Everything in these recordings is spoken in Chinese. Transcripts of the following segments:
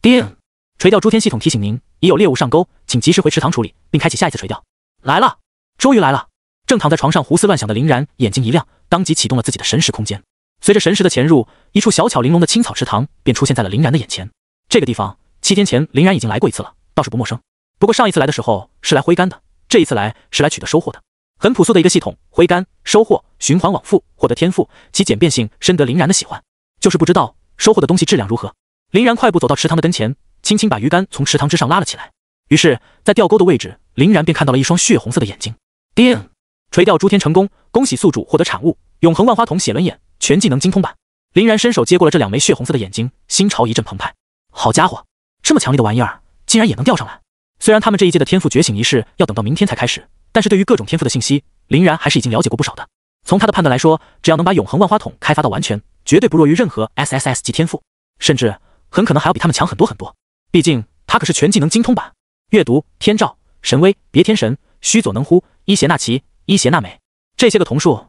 叮！垂钓诸天系统提醒您，已有猎物上钩，请及时回池塘处理，并开启下一次垂钓。来了，终于来了！正躺在床上胡思乱想的林然眼睛一亮，当即启动了自己的神识空间。随着神识的潜入，一处小巧玲珑的青草池塘便出现在了林然的眼前。这个地方7天前林然已经来过一次了，倒是不陌生。不过上一次来的时候是来挥杆的，这一次来是来取得收获的。很朴素的一个系统，挥杆、收获、循环往复，获得天赋，其简便性深得林然的喜欢。就是不知道收获的东西质量如何。林然快步走到池塘的跟前，轻轻把鱼竿从池塘之上拉了起来。于是，在钓钩的位置，林然便看到了一双血红色的眼睛。叮！垂钓诸天成功，恭喜宿主获得产物永恒万花筒写轮眼全技能精通版。林然伸手接过了这2枚血红色的眼睛，心潮一阵澎湃。好家伙，这么强力的玩意儿，竟然也能钓上来！虽然他们这一届的天赋觉醒仪式要等到明天才开始，但是对于各种天赋的信息，林然还是已经了解过不少的。从他的判断来说，只要能把永恒万花筒开发到完全，绝对不弱于任何 SSS 级天赋，甚至很可能还要比他们强很多很多。毕竟他可是全技能精通版。阅读、天照、神威、别天神、须佐能乎、伊邪那岐、伊邪那美，这些个瞳数，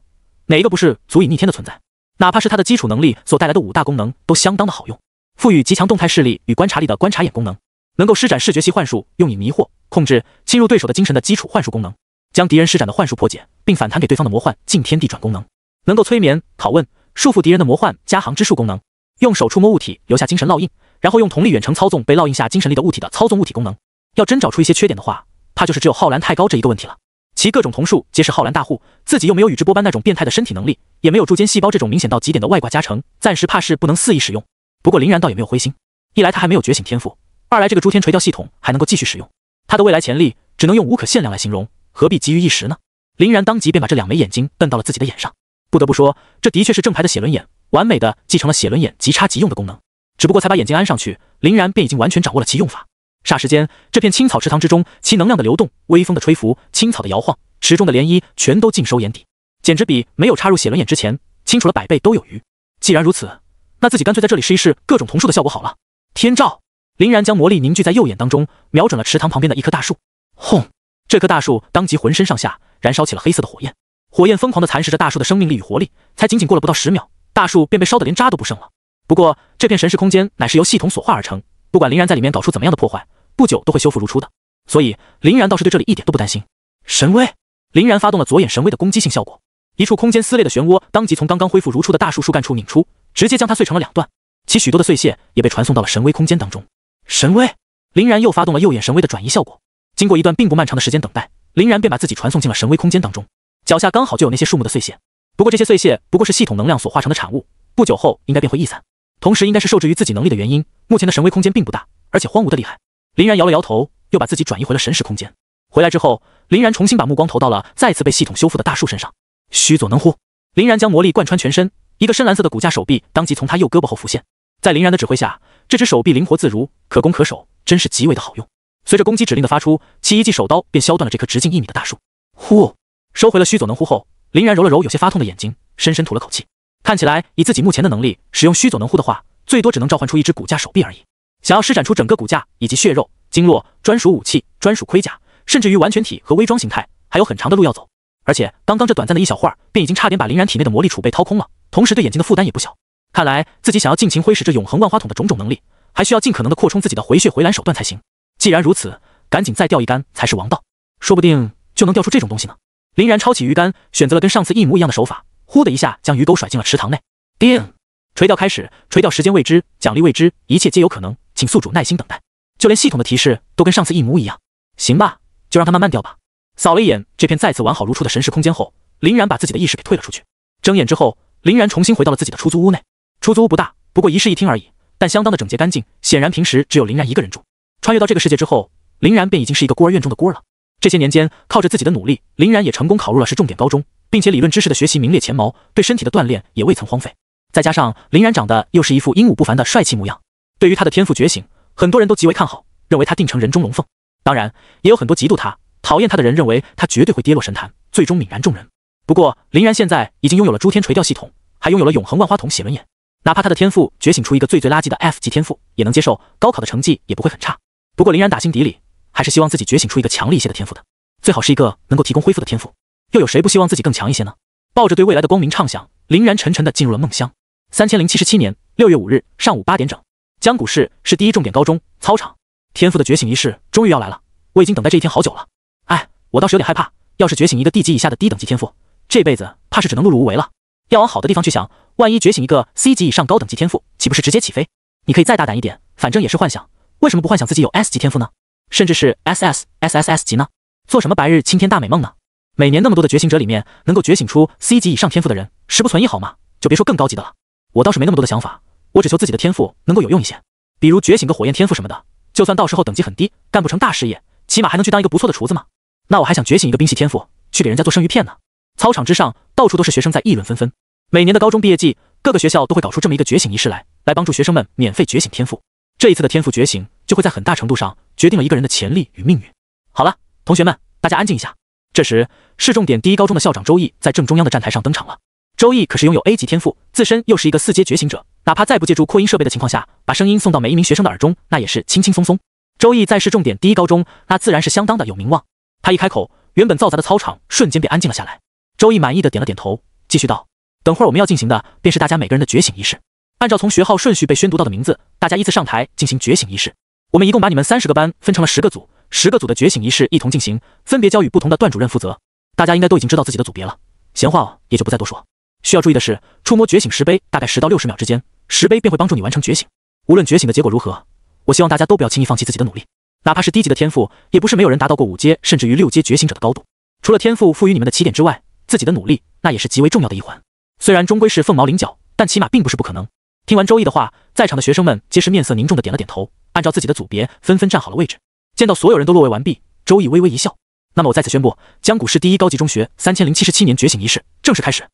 哪一个不是足以逆天的存在？哪怕是他的基础能力所带来的5大功能都相当的好用，赋予极强动态视力与观察力的观察眼功能，能够施展视觉系幻术用以迷惑、控制、侵入对手的精神的基础幻术功能，将敌人施展的幻术破解并反弹给对方的魔幻进天地转功能，能够催眠、拷问、束缚敌人的魔幻加行之术功能，用手触摸物体留下精神烙印，然后用瞳力远程操纵被烙印下精神力的物体的操纵物体功能。要真找出一些缺点的话，怕就是只有浩然太高这一个问题了。其各种瞳数皆是浩然大户，自己又没有宇智波斑那种变态的身体能力，也没有柱间细胞这种明显到极点的外挂加成，暂时怕是不能肆意使用。不过林然倒也没有灰心，一来他还没有觉醒天赋，二来这个诸天垂钓系统还能够继续使用，他的未来潜力只能用无可限量来形容，何必急于一时呢？林然当即便把这2枚眼睛瞪到了自己的眼上。不得不说，这的确是正牌的写轮眼，完美的继承了写轮眼即插即用的功能。只不过才把眼睛安上去，林然便已经完全掌握了其用法。霎时间，这片青草池塘之中，其能量的流动、微风的吹拂、青草的摇晃、池中的涟漪，全都尽收眼底，简直比没有插入写轮眼之前清楚了100倍都有余。既然如此，那自己干脆在这里试一试各种瞳数的效果好了。天照！林然将魔力凝聚在右眼当中，瞄准了池塘旁边的一棵大树。轰！这棵大树当即浑身上下燃烧起了黑色的火焰，火焰疯狂地蚕食着大树的生命力与活力，才仅仅过了不到10秒，大树便被烧得连渣都不剩了。不过这片神识空间乃是由系统所化而成，不管林然在里面搞出怎么样的破坏，不久都会修复如初的，所以林然倒是对这里一点都不担心。神威！林然发动了左眼神威的攻击性效果，一处空间撕裂的漩涡当即从刚刚恢复如初的大树树干处拧出，直接将它碎成了2段，其许多的碎屑也被传送到了神威空间当中。神威！林然又发动了右眼神威的转移效果，经过一段并不漫长的时间等待，林然便把自己传送进了神威空间当中，脚下刚好就有那些树木的碎屑。不过这些碎屑不过是系统能量所化成的产物，不久后应该便会逸散，同时应该是受制于自己能力的原因，目前的神威空间并不大，而且荒芜的厉害。林然摇了摇头，又把自己转移回了神识空间。回来之后，林然重新把目光投到了再次被系统修复的大树身上。须佐能乎！林然将魔力贯穿全身，一个深蓝色的骨架手臂当即从他右胳膊后浮现。在林然的指挥下，这只手臂灵活自如，可攻可守，真是极为的好用。随着攻击指令的发出，其一记手刀便削断了这棵直径1米的大树。呼！收回了须佐能乎后，林然揉了揉有些发痛的眼睛，深深吐了口气。看起来以自己目前的能力，使用须佐能乎的话，最多只能召唤出一只骨架手臂而已。想要施展出整个骨架以及血肉、经络、专属武器、专属盔甲，甚至于完全体和微装形态，还有很长的路要走。而且刚刚这短暂的一小会儿，便已经差点把林然体内的魔力储备掏空了，同时对眼睛的负担也不小。看来自己想要尽情挥使这永恒万花筒的种种能力，还需要尽可能的扩充自己的回血回蓝手段才行。既然如此，赶紧再钓一竿才是王道，说不定就能钓出这种东西呢。林然抄起鱼竿，选择了跟上次一模一样的手法，呼的一下将鱼钩甩进了池塘内。叮！垂钓开始，垂钓时间未知，奖励未知，一切皆有可能，请宿主耐心等待。就连系统的提示都跟上次一模一样。行吧，就让它慢慢钓吧。扫了一眼这片再次完好如初的神识空间后，林然把自己的意识给退了出去。睁眼之后，林然重新回到了自己的出租屋内。出租屋不大，不过一室一厅而已，但相当的整洁干净，显然平时只有林然一个人住。穿越到这个世界之后，林然便已经是一个孤儿院中的孤儿了。这些年间，靠着自己的努力，林然也成功考入了市重点高中，并且理论知识的学习名列前茅，对身体的锻炼也未曾荒废。再加上林然长得又是一副英武不凡的帅气模样，对于他的天赋觉醒，很多人都极为看好，认为他定成人中龙凤。当然，也有很多嫉妒他、讨厌他的人认为他绝对会跌落神坛，最终泯然众人。不过，林然现在已经拥有了诸天垂钓系统，还拥有了永恒万花筒写轮眼，哪怕他的天赋觉醒出一个最垃圾的 F 级天赋，也能接受，高考的成绩也不会很差。不过林然打心底里还是希望自己觉醒出一个强力一些的天赋的，最好是一个能够提供恢复的天赋。又有谁不希望自己更强一些呢？抱着对未来的光明畅想，林然沉沉地进入了梦乡。3077年6月5日上午8点整，江谷市是第一重点高中操场，天赋的觉醒仪式终于要来了，我已经等待这一天好久了。哎，我倒是有点害怕，要是觉醒一个地级以下的低等级天赋，这辈子怕是只能碌碌无为了。要往好的地方去想，万一觉醒一个 C 级以上高等级天赋，岂不是直接起飞？你可以再大胆一点，反正也是幻想，为什么不幻想自己有 S 级天赋呢？甚至是 SSSSS 级呢？做什么白日青天大美梦呢？每年那么多的觉醒者里面，能够觉醒出 C 级以上天赋的人，十不存一好吗？就别说更高级的了。我倒是没那么多的想法，我只求自己的天赋能够有用一些，比如觉醒个火焰天赋什么的，就算到时候等级很低，干不成大事业，起码还能去当一个不错的厨子嘛。那我还想觉醒一个兵系天赋，去给人家做生鱼片呢。操场之上，到处都是学生在议论纷纷。每年的高中毕业季，各个学校都会搞出这么一个觉醒仪式来帮助学生们免费觉醒天赋。这一次的天赋觉醒，就会在很大程度上决定了一个人的潜力与命运。好了，同学们，大家安静一下。这时，市重点第一高中的校长周易在正中央的站台上登场了。周易可是拥有 A 级天赋，自身又是一个4阶觉醒者，哪怕在不借助扩音设备的情况下，把声音送到每一名学生的耳中，那也是轻轻松松。周易在市重点第一高中，那自然是相当的有名望。他一开口，原本嘈杂的操场瞬间便安静了下来。周易满意的点了点头，继续道：等会儿我们要进行的便是大家每个人的觉醒仪式。按照从学号顺序被宣读到的名字，大家依次上台进行觉醒仪式。我们一共把你们30个班分成了10个组，10个组的觉醒仪式一同进行，分别交予不同的段主任负责。大家应该都已经知道自己的组别了，闲话也就不再多说。需要注意的是，触摸觉醒石碑大概10到60秒之间，石碑便会帮助你完成觉醒。无论觉醒的结果如何，我希望大家都不要轻易放弃自己的努力，哪怕是低级的天赋，也不是没有人达到过5阶甚至于6阶觉醒者的高度。除了天赋赋予你们的起点之外，自己的努力那也是极为重要的一环。虽然终归是凤毛麟角，但起码并不是不可能。听完周易的话，在场的学生们皆是面色凝重的点了点头，按照自己的组别纷纷站好了位置。见到所有人都落位完毕，周易微微一笑。那么我再次宣布，江谷市第一高级中学3077年觉醒仪式正式开始。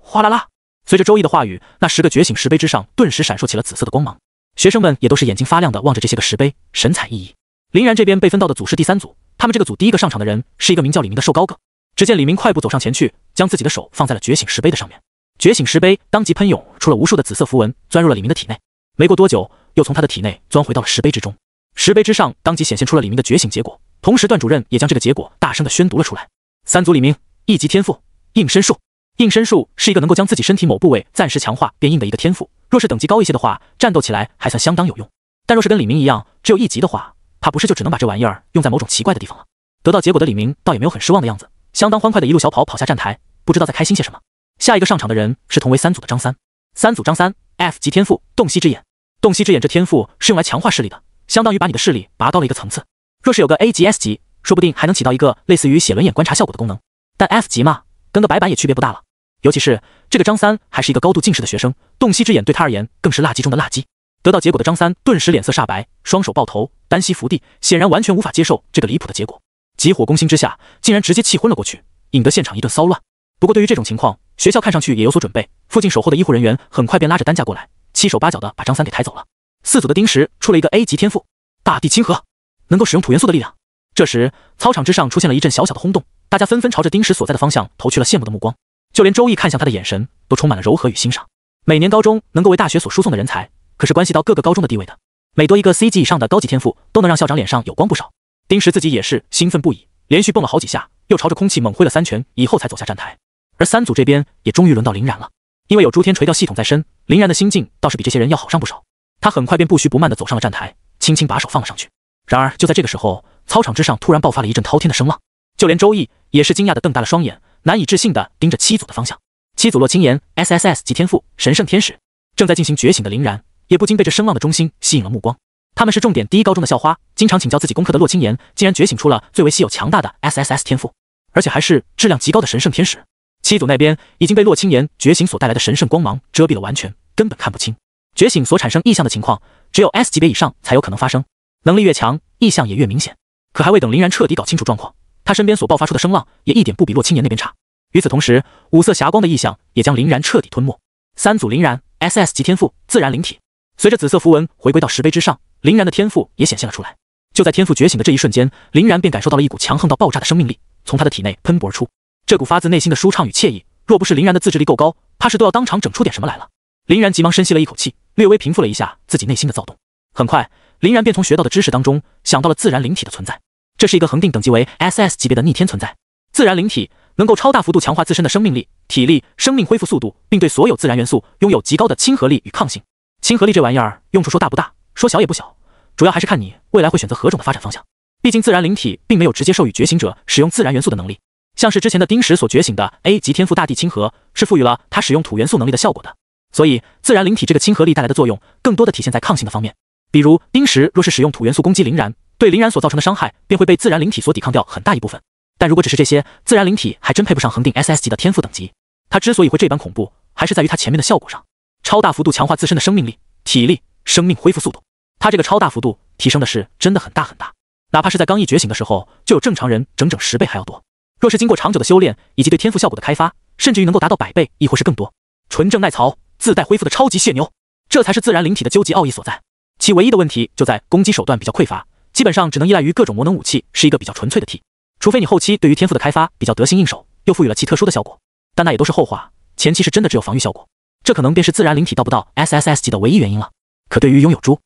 哗啦啦，随着周易的话语，那10个觉醒石碑之上顿时闪烁起了紫色的光芒。学生们也都是眼睛发亮的望着这些个石碑，神采奕奕。林然这边被分到的组是第3组，他们这个组第一个上场的人是一个名叫李明的瘦高个。只见李明快步走上前去，将自己的手放在了觉醒石碑的上面。觉醒石碑当即喷涌出了无数的紫色符文，钻入了李明的体内。没过多久，又从他的体内钻回到了石碑之中。石碑之上当即显现出了李明的觉醒结果，同时段主任也将这个结果大声的宣读了出来。3组李明1级天赋应身术。应身术是一个能够将自己身体某部位暂时强化变硬的一个天赋，若是等级高一些的话，战斗起来还算相当有用。但若是跟李明一样只有1级的话，怕不是就只能把这玩意儿用在某种奇怪的地方了。得到结果的李明倒也没有很失望的样子，相当欢快的一路小跑下站台，不知道在开心些什么。下一个上场的人是同为3组的张三。3组张三 F 级天赋洞悉之眼。洞悉之眼这天赋是用来强化视力的，相当于把你的视力拔高了一个层次。若是有个 A 级 S 级，说不定还能起到一个类似于写轮眼观察效果的功能。但 F 级嘛，跟个白板也区别不大了。尤其是这个张三还是一个高度近视的学生，洞悉之眼对他而言更是辣鸡中的辣鸡。得到结果的张三顿时脸色煞白，双手抱头，单膝伏地，显然完全无法接受这个离谱的结果。急火攻心之下，竟然直接气昏了过去，引得现场一顿骚乱。不过对于这种情况，学校看上去也有所准备，附近守候的医护人员很快便拉着担架过来，七手八脚的把张三给抬走了。4组的丁石出了一个 A 级天赋大地亲和，能够使用土元素的力量。这时操场之上出现了一阵小小的轰动，大家纷纷朝着丁石所在的方向投去了羡慕的目光，就连周易看向他的眼神都充满了柔和与欣赏。每年高中能够为大学所输送的人才，可是关系到各个高中的地位的，每多一个 C 级以上的高级天赋，都能让校长脸上有光不少。丁石自己也是兴奋不已，连续蹦了好几下，又朝着空气猛挥了3拳，以后才走下站台。而3组这边也终于轮到林然了，因为有诸天垂钓系统在身，林然的心境倒是比这些人要好上不少。他很快便不徐不慢地走上了站台，轻轻把手放了上去。然而就在这个时候，操场之上突然爆发了一阵滔天的声浪，就连周易也是惊讶地瞪大了双眼，难以置信地盯着7组的方向。7组洛青岩 SSS 级天赋神圣天使，正在进行觉醒的林然也不禁被这声浪的中心吸引了目光。他们是重点第一高中的校花，经常请教自己功课的洛青岩竟然觉醒出了最为稀有强大的 SSS 天赋，而且还是质量极高的神圣天使。7组那边已经被洛青岩觉醒所带来的神圣光芒遮蔽了完全，根本看不清。觉醒所产生异象的情况，只有 S 级别以上才有可能发生，能力越强，异象也越明显。可还未等林然彻底搞清楚状况，他身边所爆发出的声浪也一点不比洛青岩那边差。与此同时，五色霞光的异象也将林然彻底吞没。3组林然 SS 级天赋自然灵体，随着紫色符文回归到石碑之上，林然的天赋也显现了出来。就在天赋觉醒的这一瞬间，林然便感受到了一股强横到爆炸的生命力从他的体内喷薄而出。这股发自内心的舒畅与惬意，若不是林然的自制力够高，怕是都要当场整出点什么来了。林然急忙深吸了一口气，略微平复了一下自己内心的躁动。很快，林然便从学到的知识当中想到了自然灵体的存在。这是一个恒定等级为 SS 级别的逆天存在。自然灵体能够超大幅度强化自身的生命力、体力、生命恢复速度，并对所有自然元素拥有极高的亲和力与抗性。亲和力这玩意儿用处说大不大，说小也不小，主要还是看你未来会选择何种的发展方向。毕竟自然灵体并没有直接授予觉醒者使用自然元素的能力，像是之前的丁石所觉醒的 A 级天赋大地亲和，是赋予了他使用土元素能力的效果的。所以自然灵体这个亲和力带来的作用，更多的体现在抗性的方面。比如丁石若是使用土元素攻击灵然，对灵然所造成的伤害便会被自然灵体所抵抗掉很大一部分。但如果只是这些，自然灵体还真配不上恒定 SS 级的天赋等级。它之所以会这般恐怖，还是在于它前面的效果上，超大幅度强化自身的生命力、体力、生命恢复速度。它这个超大幅度提升的是真的很大很大，哪怕是在刚一觉醒的时候，就有正常人整整10倍还要多。若是经过长久的修炼以及对天赋效果的开发，甚至于能够达到100倍亦或是更多。纯正耐曹，自带恢复的超级血牛，这才是自然灵体的究极奥义所在。其唯一的问题就在攻击手段比较匮乏，基本上只能依赖于各种魔能武器，是一个比较纯粹的 T。除非你后期对于天赋的开发比较得心应手，又赋予了其特殊的效果，但那也都是后话。前期是真的只有防御效果，这可能便是自然灵体到不到 SSS 级的唯一原因了。可对于拥有猪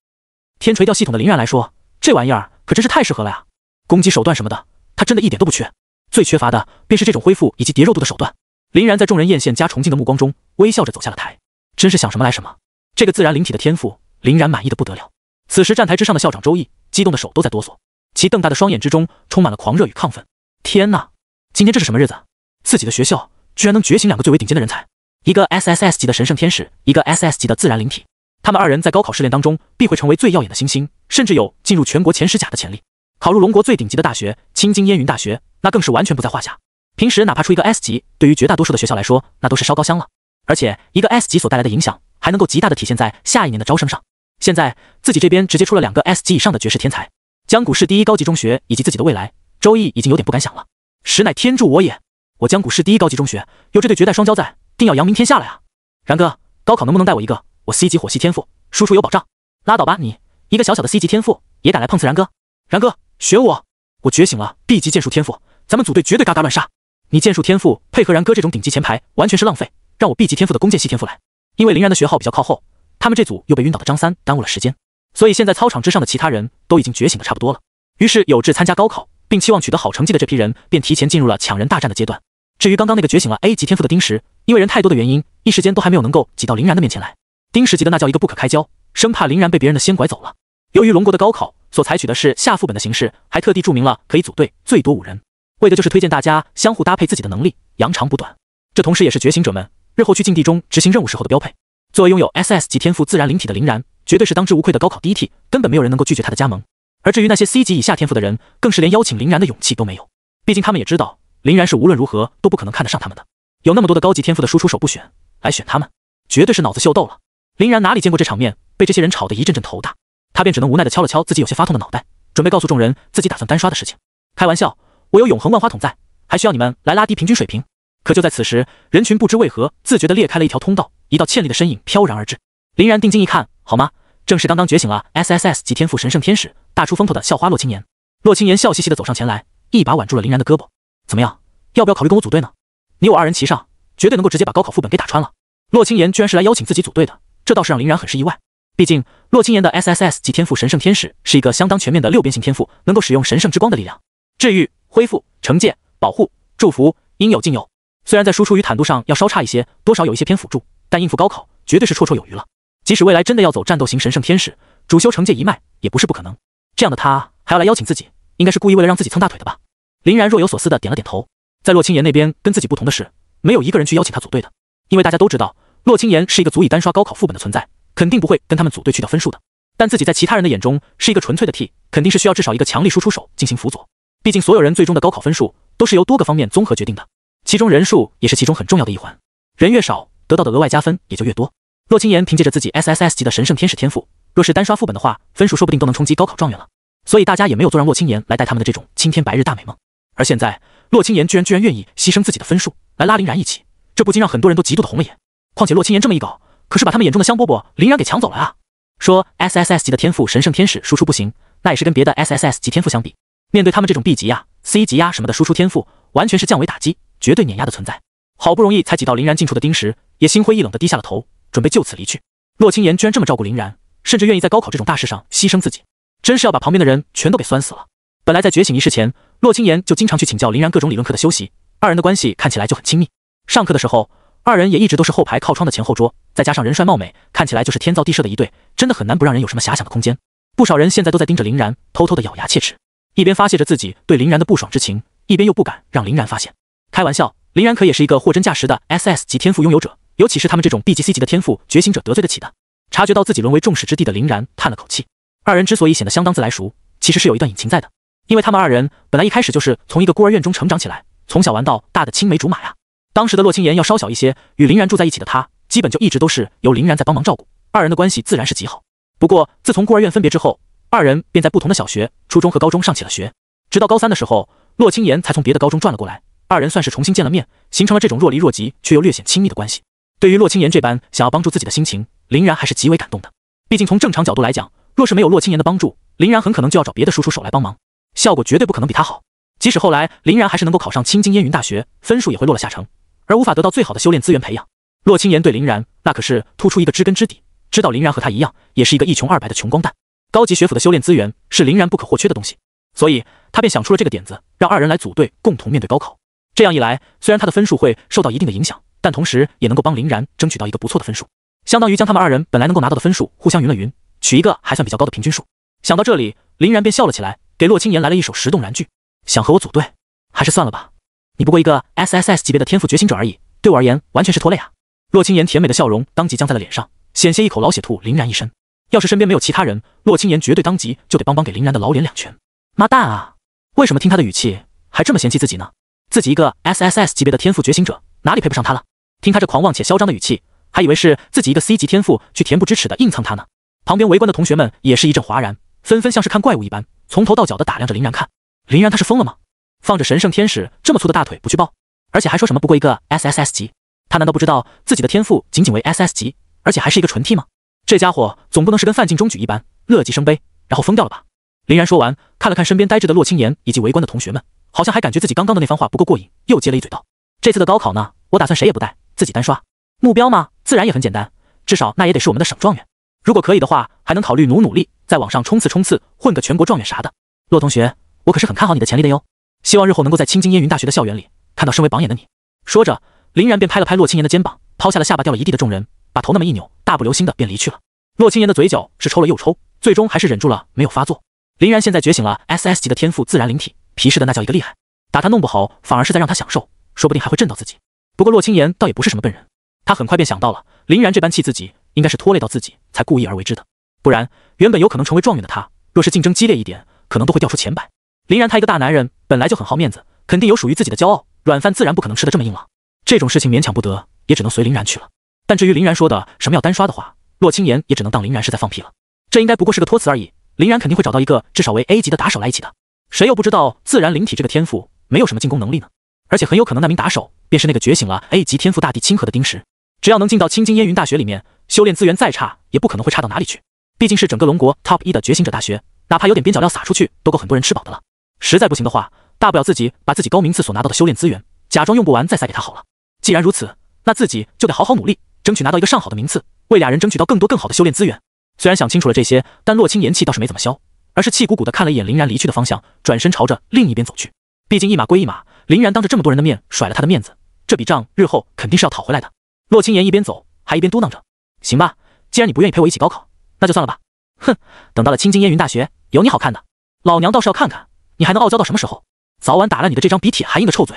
天垂钓系统的灵然来说，这玩意儿可真是太适合了呀！攻击手段什么的，他真的一点都不缺，最缺乏的便是这种恢复以及叠肉度的手段。林然在众人艳羡加崇敬的目光中，微笑着走下了台，真是想什么来什么。这个自然灵体的天赋，林然满意的不得了。此时站台之上的校长周易，激动的手都在哆嗦，其瞪大的双眼之中充满了狂热与亢奋。天哪，今天这是什么日子？自己的学校居然能觉醒2个最为顶尖的人才，一个 SSS 级的神圣天使，一个 SS 级的自然灵体。他们2人在高考试炼当中必会成为最耀眼的星星，甚至有进入全国前10甲的潜力。考入龙国最顶级的大学青金烟云大学，那更是完全不在话下。平时哪怕出一个 S 级，对于绝大多数的学校来说，那都是烧高香了。而且一个 S 级所带来的影响，还能够极大的体现在下一年的招生上。现在自己这边直接出了2个 S 级以上的绝世天才，江谷市第1高级中学以及自己的未来，周易已经有点不敢想了。实乃天助我也，我江谷市第1高级中学有这对绝代双骄在，定要扬名天下了呀！然哥，高考能不能带我一个？我 C 级火系天赋，输出有保障。拉倒吧你，一个小小的 C 级天赋也敢来碰瓷然哥？然哥，学我觉醒了 B 级剑术天赋，咱们组队绝对嘎嘎乱杀。你剑术天赋配合然哥这种顶级前排，完全是浪费。让我 B 级天赋的弓箭系天赋来。因为林然的学号比较靠后，他们这组又被晕倒的张三耽误了时间，所以现在操场之上的其他人都已经觉醒的差不多了。于是有志参加高考并期望取得好成绩的这批人便提前进入了抢人大战的阶段。至于刚刚那个觉醒了 A 级天赋的丁石，因为人太多的原因，一时间都还没有能够挤到林然的面前来。丁石急的那叫一个不可开交，生怕林然被别人的先拐走了。由于龙国的高考所采取的是下副本的形式，还特地注明了可以组队最多5人，为的就是推荐大家相互搭配自己的能力，扬长补短。这同时也是觉醒者们日后去境地中执行任务时候的标配。作为拥有 SS 级天赋自然灵体的林然，绝对是当之无愧的高考第一 T， 根本没有人能够拒绝他的加盟。而至于那些 C 级以下天赋的人，更是连邀请林然的勇气都没有。毕竟他们也知道，林然是无论如何都不可能看得上他们的。有那么多的高级天赋的输出手不选，来选他们，绝对是脑子秀逗了。林然哪里见过这场面，被这些人吵得一阵阵头大，他便只能无奈地敲了敲自己有些发痛的脑袋，准备告诉众人自己打算单刷的事情。开玩笑，我有永恒万花筒在，还需要你们来拉低平均水平？可就在此时，人群不知为何自觉地裂开了一条通道，一道倩丽的身影飘然而至。林然定睛一看，好吗？正是刚刚觉醒了 SSS 级天赋神圣天使，大出风头的校花洛青言。洛青言笑嘻嘻地走上前来，一把挽住了林然的胳膊。怎么样，要不要考虑跟我组队呢？你我2人齐上，绝对能够直接把高考副本给打穿了。洛青言居然是来邀请自己组队的，这倒是让林然很是意外。毕竟洛青言的 SSS 级天赋神圣天使是一个相当全面的6边形天赋，能够使用神圣之光的力量，治愈、恢复、惩戒、保护、祝福，应有尽有。虽然在输出与坦度上要稍差一些，多少有一些偏辅助，但应付高考绝对是绰绰有余了。即使未来真的要走战斗型神圣天使，主修惩戒一脉也不是不可能。这样的他还要来邀请自己，应该是故意为了让自己蹭大腿的吧？林然若有所思的点了点头。在洛青言那边跟自己不同的是，没有一个人去邀请他组队的，因为大家都知道洛青言是一个足以单刷高考副本的存在，肯定不会跟他们组队去掉分数的。但自己在其他人的眼中是一个纯粹的 T， 肯定是需要至少一个强力输出手进行辅佐。毕竟所有人最终的高考分数都是由多个方面综合决定的，其中人数也是其中很重要的一环。人越少，得到的额外加分也就越多。洛青言凭借着自己 SSS 级的神圣天使天赋，若是单刷副本的话，分数说不定都能冲击高考状元了。所以大家也没有做让洛青言来带他们的这种青天白日大美梦。而现在洛青言居然愿意牺牲自己的分数来拉林然一起，这不禁让很多人都极度的红了眼。况且洛青言这么一搞，可是把他们眼中的香饽饽林然给抢走了啊！说 SSS 级的天赋神圣天使输出不行，那也是跟别的 SSS 级天赋相比，面对他们这种 B 级呀、C 级呀什么的输出天赋，完全是降维打击，绝对碾压的存在。好不容易才挤到林然近处的丁石，也心灰意冷的低下了头，准备就此离去。洛青言居然这么照顾林然，甚至愿意在高考这种大事上牺牲自己，真是要把旁边的人全都给酸死了。本来在觉醒仪式前，洛青言就经常去请教林然各种理论课的修习，2人的关系看起来就很亲密。上课的时候二人也一直都是后排靠窗的前后桌，再加上人帅貌美，看起来就是天造地设的一对，真的很难不让人有什么遐想的空间。不少人现在都在盯着林然，偷偷的咬牙切齿，一边发泄着自己对林然的不爽之情，一边又不敢让林然发现。开玩笑，林然可也是一个货真价实的 SS 级天赋拥有者，尤其是他们这种 BGC 级的天赋觉醒者得罪得起的。察觉到自己沦为众矢之的的林然叹了口气。二人之所以显得相当自来熟，其实是有一段隐情在的，因为他们二人本来一开始就是从一个孤儿院中成长起来，从小玩到大的青梅竹马呀。当时的洛青言要稍小一些，与林然住在一起的他，基本就一直都是由林然在帮忙照顾，二人的关系自然是极好。不过自从孤儿院分别之后，二人便在不同的小学、初中和高中上起了学，直到高3的时候，洛青言才从别的高中转了过来，二人算是重新见了面，形成了这种若离若即却又略显亲密的关系。对于洛青言这般想要帮助自己的心情，林然还是极为感动的。毕竟从正常角度来讲，若是没有洛青言的帮助，林然很可能就要找别的叔叔手来帮忙，效果绝对不可能比他好。即使后来林然还是能够考上青津烟云大学，分数也会落了下乘，而无法得到最好的修炼资源培养。洛青言对林然那可是突出一个知根知底，知道林然和他一样，也是一个一穷二白的穷光蛋。高级学府的修炼资源是林然不可或缺的东西，所以他便想出了这个点子，让二人来组队，共同面对高考。这样一来，虽然他的分数会受到一定的影响，但同时也能够帮林然争取到一个不错的分数，相当于将他们二人本来能够拿到的分数互相匀了匀，取一个还算比较高的平均数。想到这里，林然便笑了起来，给洛青言来了一首石动燃句：想和我组队，还是算了吧，你不过一个 SSS 级别的天赋觉醒者而已，对我而言完全是拖累啊。洛青言甜美的笑容当即僵在了脸上，险些一口老血吐林然一身。要是身边没有其他人，洛青言绝对当即就得帮给林然的老脸2拳。妈蛋啊，为什么听他的语气还这么嫌弃自己呢？自己一个 SSS 级别的天赋觉醒者，哪里配不上他了？听他这狂妄且嚣张的语气，还以为是自己一个 C 级天赋去恬不知耻的硬蹭他呢。旁边围观的同学们也是一阵哗然，纷纷像是看怪物一般，从头到脚的打量着林然看。林然他是疯了吗？放着神圣天使这么粗的大腿不去抱，而且还说什么不过一个 SSS 级，他难道不知道自己的天赋仅为 SS 级，而且还是一个纯 T 吗？这家伙总不能是跟范进中举一般乐极生悲，然后疯掉了吧？林然说完，看了看身边呆滞的洛青言以及围观的同学们，好像还感觉自己刚刚的那番话不够过瘾，又接了一嘴道：这次的高考呢，我打算谁也不带，自己单刷。目标嘛，自然也很简单，至少那也得是我们的省状元。如果可以的话，还能考虑努力，在网上冲刺，混个全国状元啥的。洛同学，我可是很看好你的潜力的哟，希望日后能够在青津烟云大学的校园里看到身为榜眼的你。说着，林然便拍了拍洛青言的肩膀，抛下了下巴掉了一地的众人，把头那么一扭，大步流星的便离去了。洛青言的嘴角是抽了又抽，最终还是忍住了没有发作。林然现在觉醒了 SS 级的天赋自然灵体，皮实的那叫一个厉害，打他弄不好反而是在让他享受，说不定还会震到自己。不过洛青言倒也不是什么笨人，他很快便想到了林然这般气自己，应该是拖累到自己才故意而为之的，不然原本有可能成为状元的他，若是竞争激烈一点，可能都会掉出前百。林然他一个大男人本来就很好面子，肯定有属于自己的骄傲，软饭自然不可能吃得这么硬朗。这种事情勉强不得，也只能随林然去了。但至于林然说的什么要单刷的话，洛青言也只能当林然是在放屁了。这应该不过是个托词而已，林然肯定会找到一个至少为 A 级的打手来一起的。谁又不知道自然灵体这个天赋没有什么进攻能力呢？而且很有可能那名打手便是那个觉醒了 A 级天赋大帝清河的丁石。只要能进到青津烟云大学里面，修炼资源再差也不可能会差到哪里去，毕竟是整个龙国 Top 1的觉醒者大学，哪怕有点边角料撒出去都够很多人吃饱的了。实在不行的话，大不了自己把自己高名次所拿到的修炼资源假装用不完再塞给他好了。既然如此，那自己就得好好努力，争取拿到一个上好的名次，为俩人争取到更多更好的修炼资源。虽然想清楚了这些，但洛青言气倒是没怎么消，而是气鼓鼓的看了一眼林然离去的方向，转身朝着另一边走去。毕竟一码归一码，林然当着这么多人的面甩了他的面子，这笔账日后肯定是要讨回来的。洛青言一边走还一边嘟囔着：行吧，既然你不愿意陪我一起高考，那就算了吧。哼，等到了青津烟云大学，有你好看的，老娘倒是要看看你还能傲娇到什么时候，早晚打烂你的这张比铁还硬的臭嘴。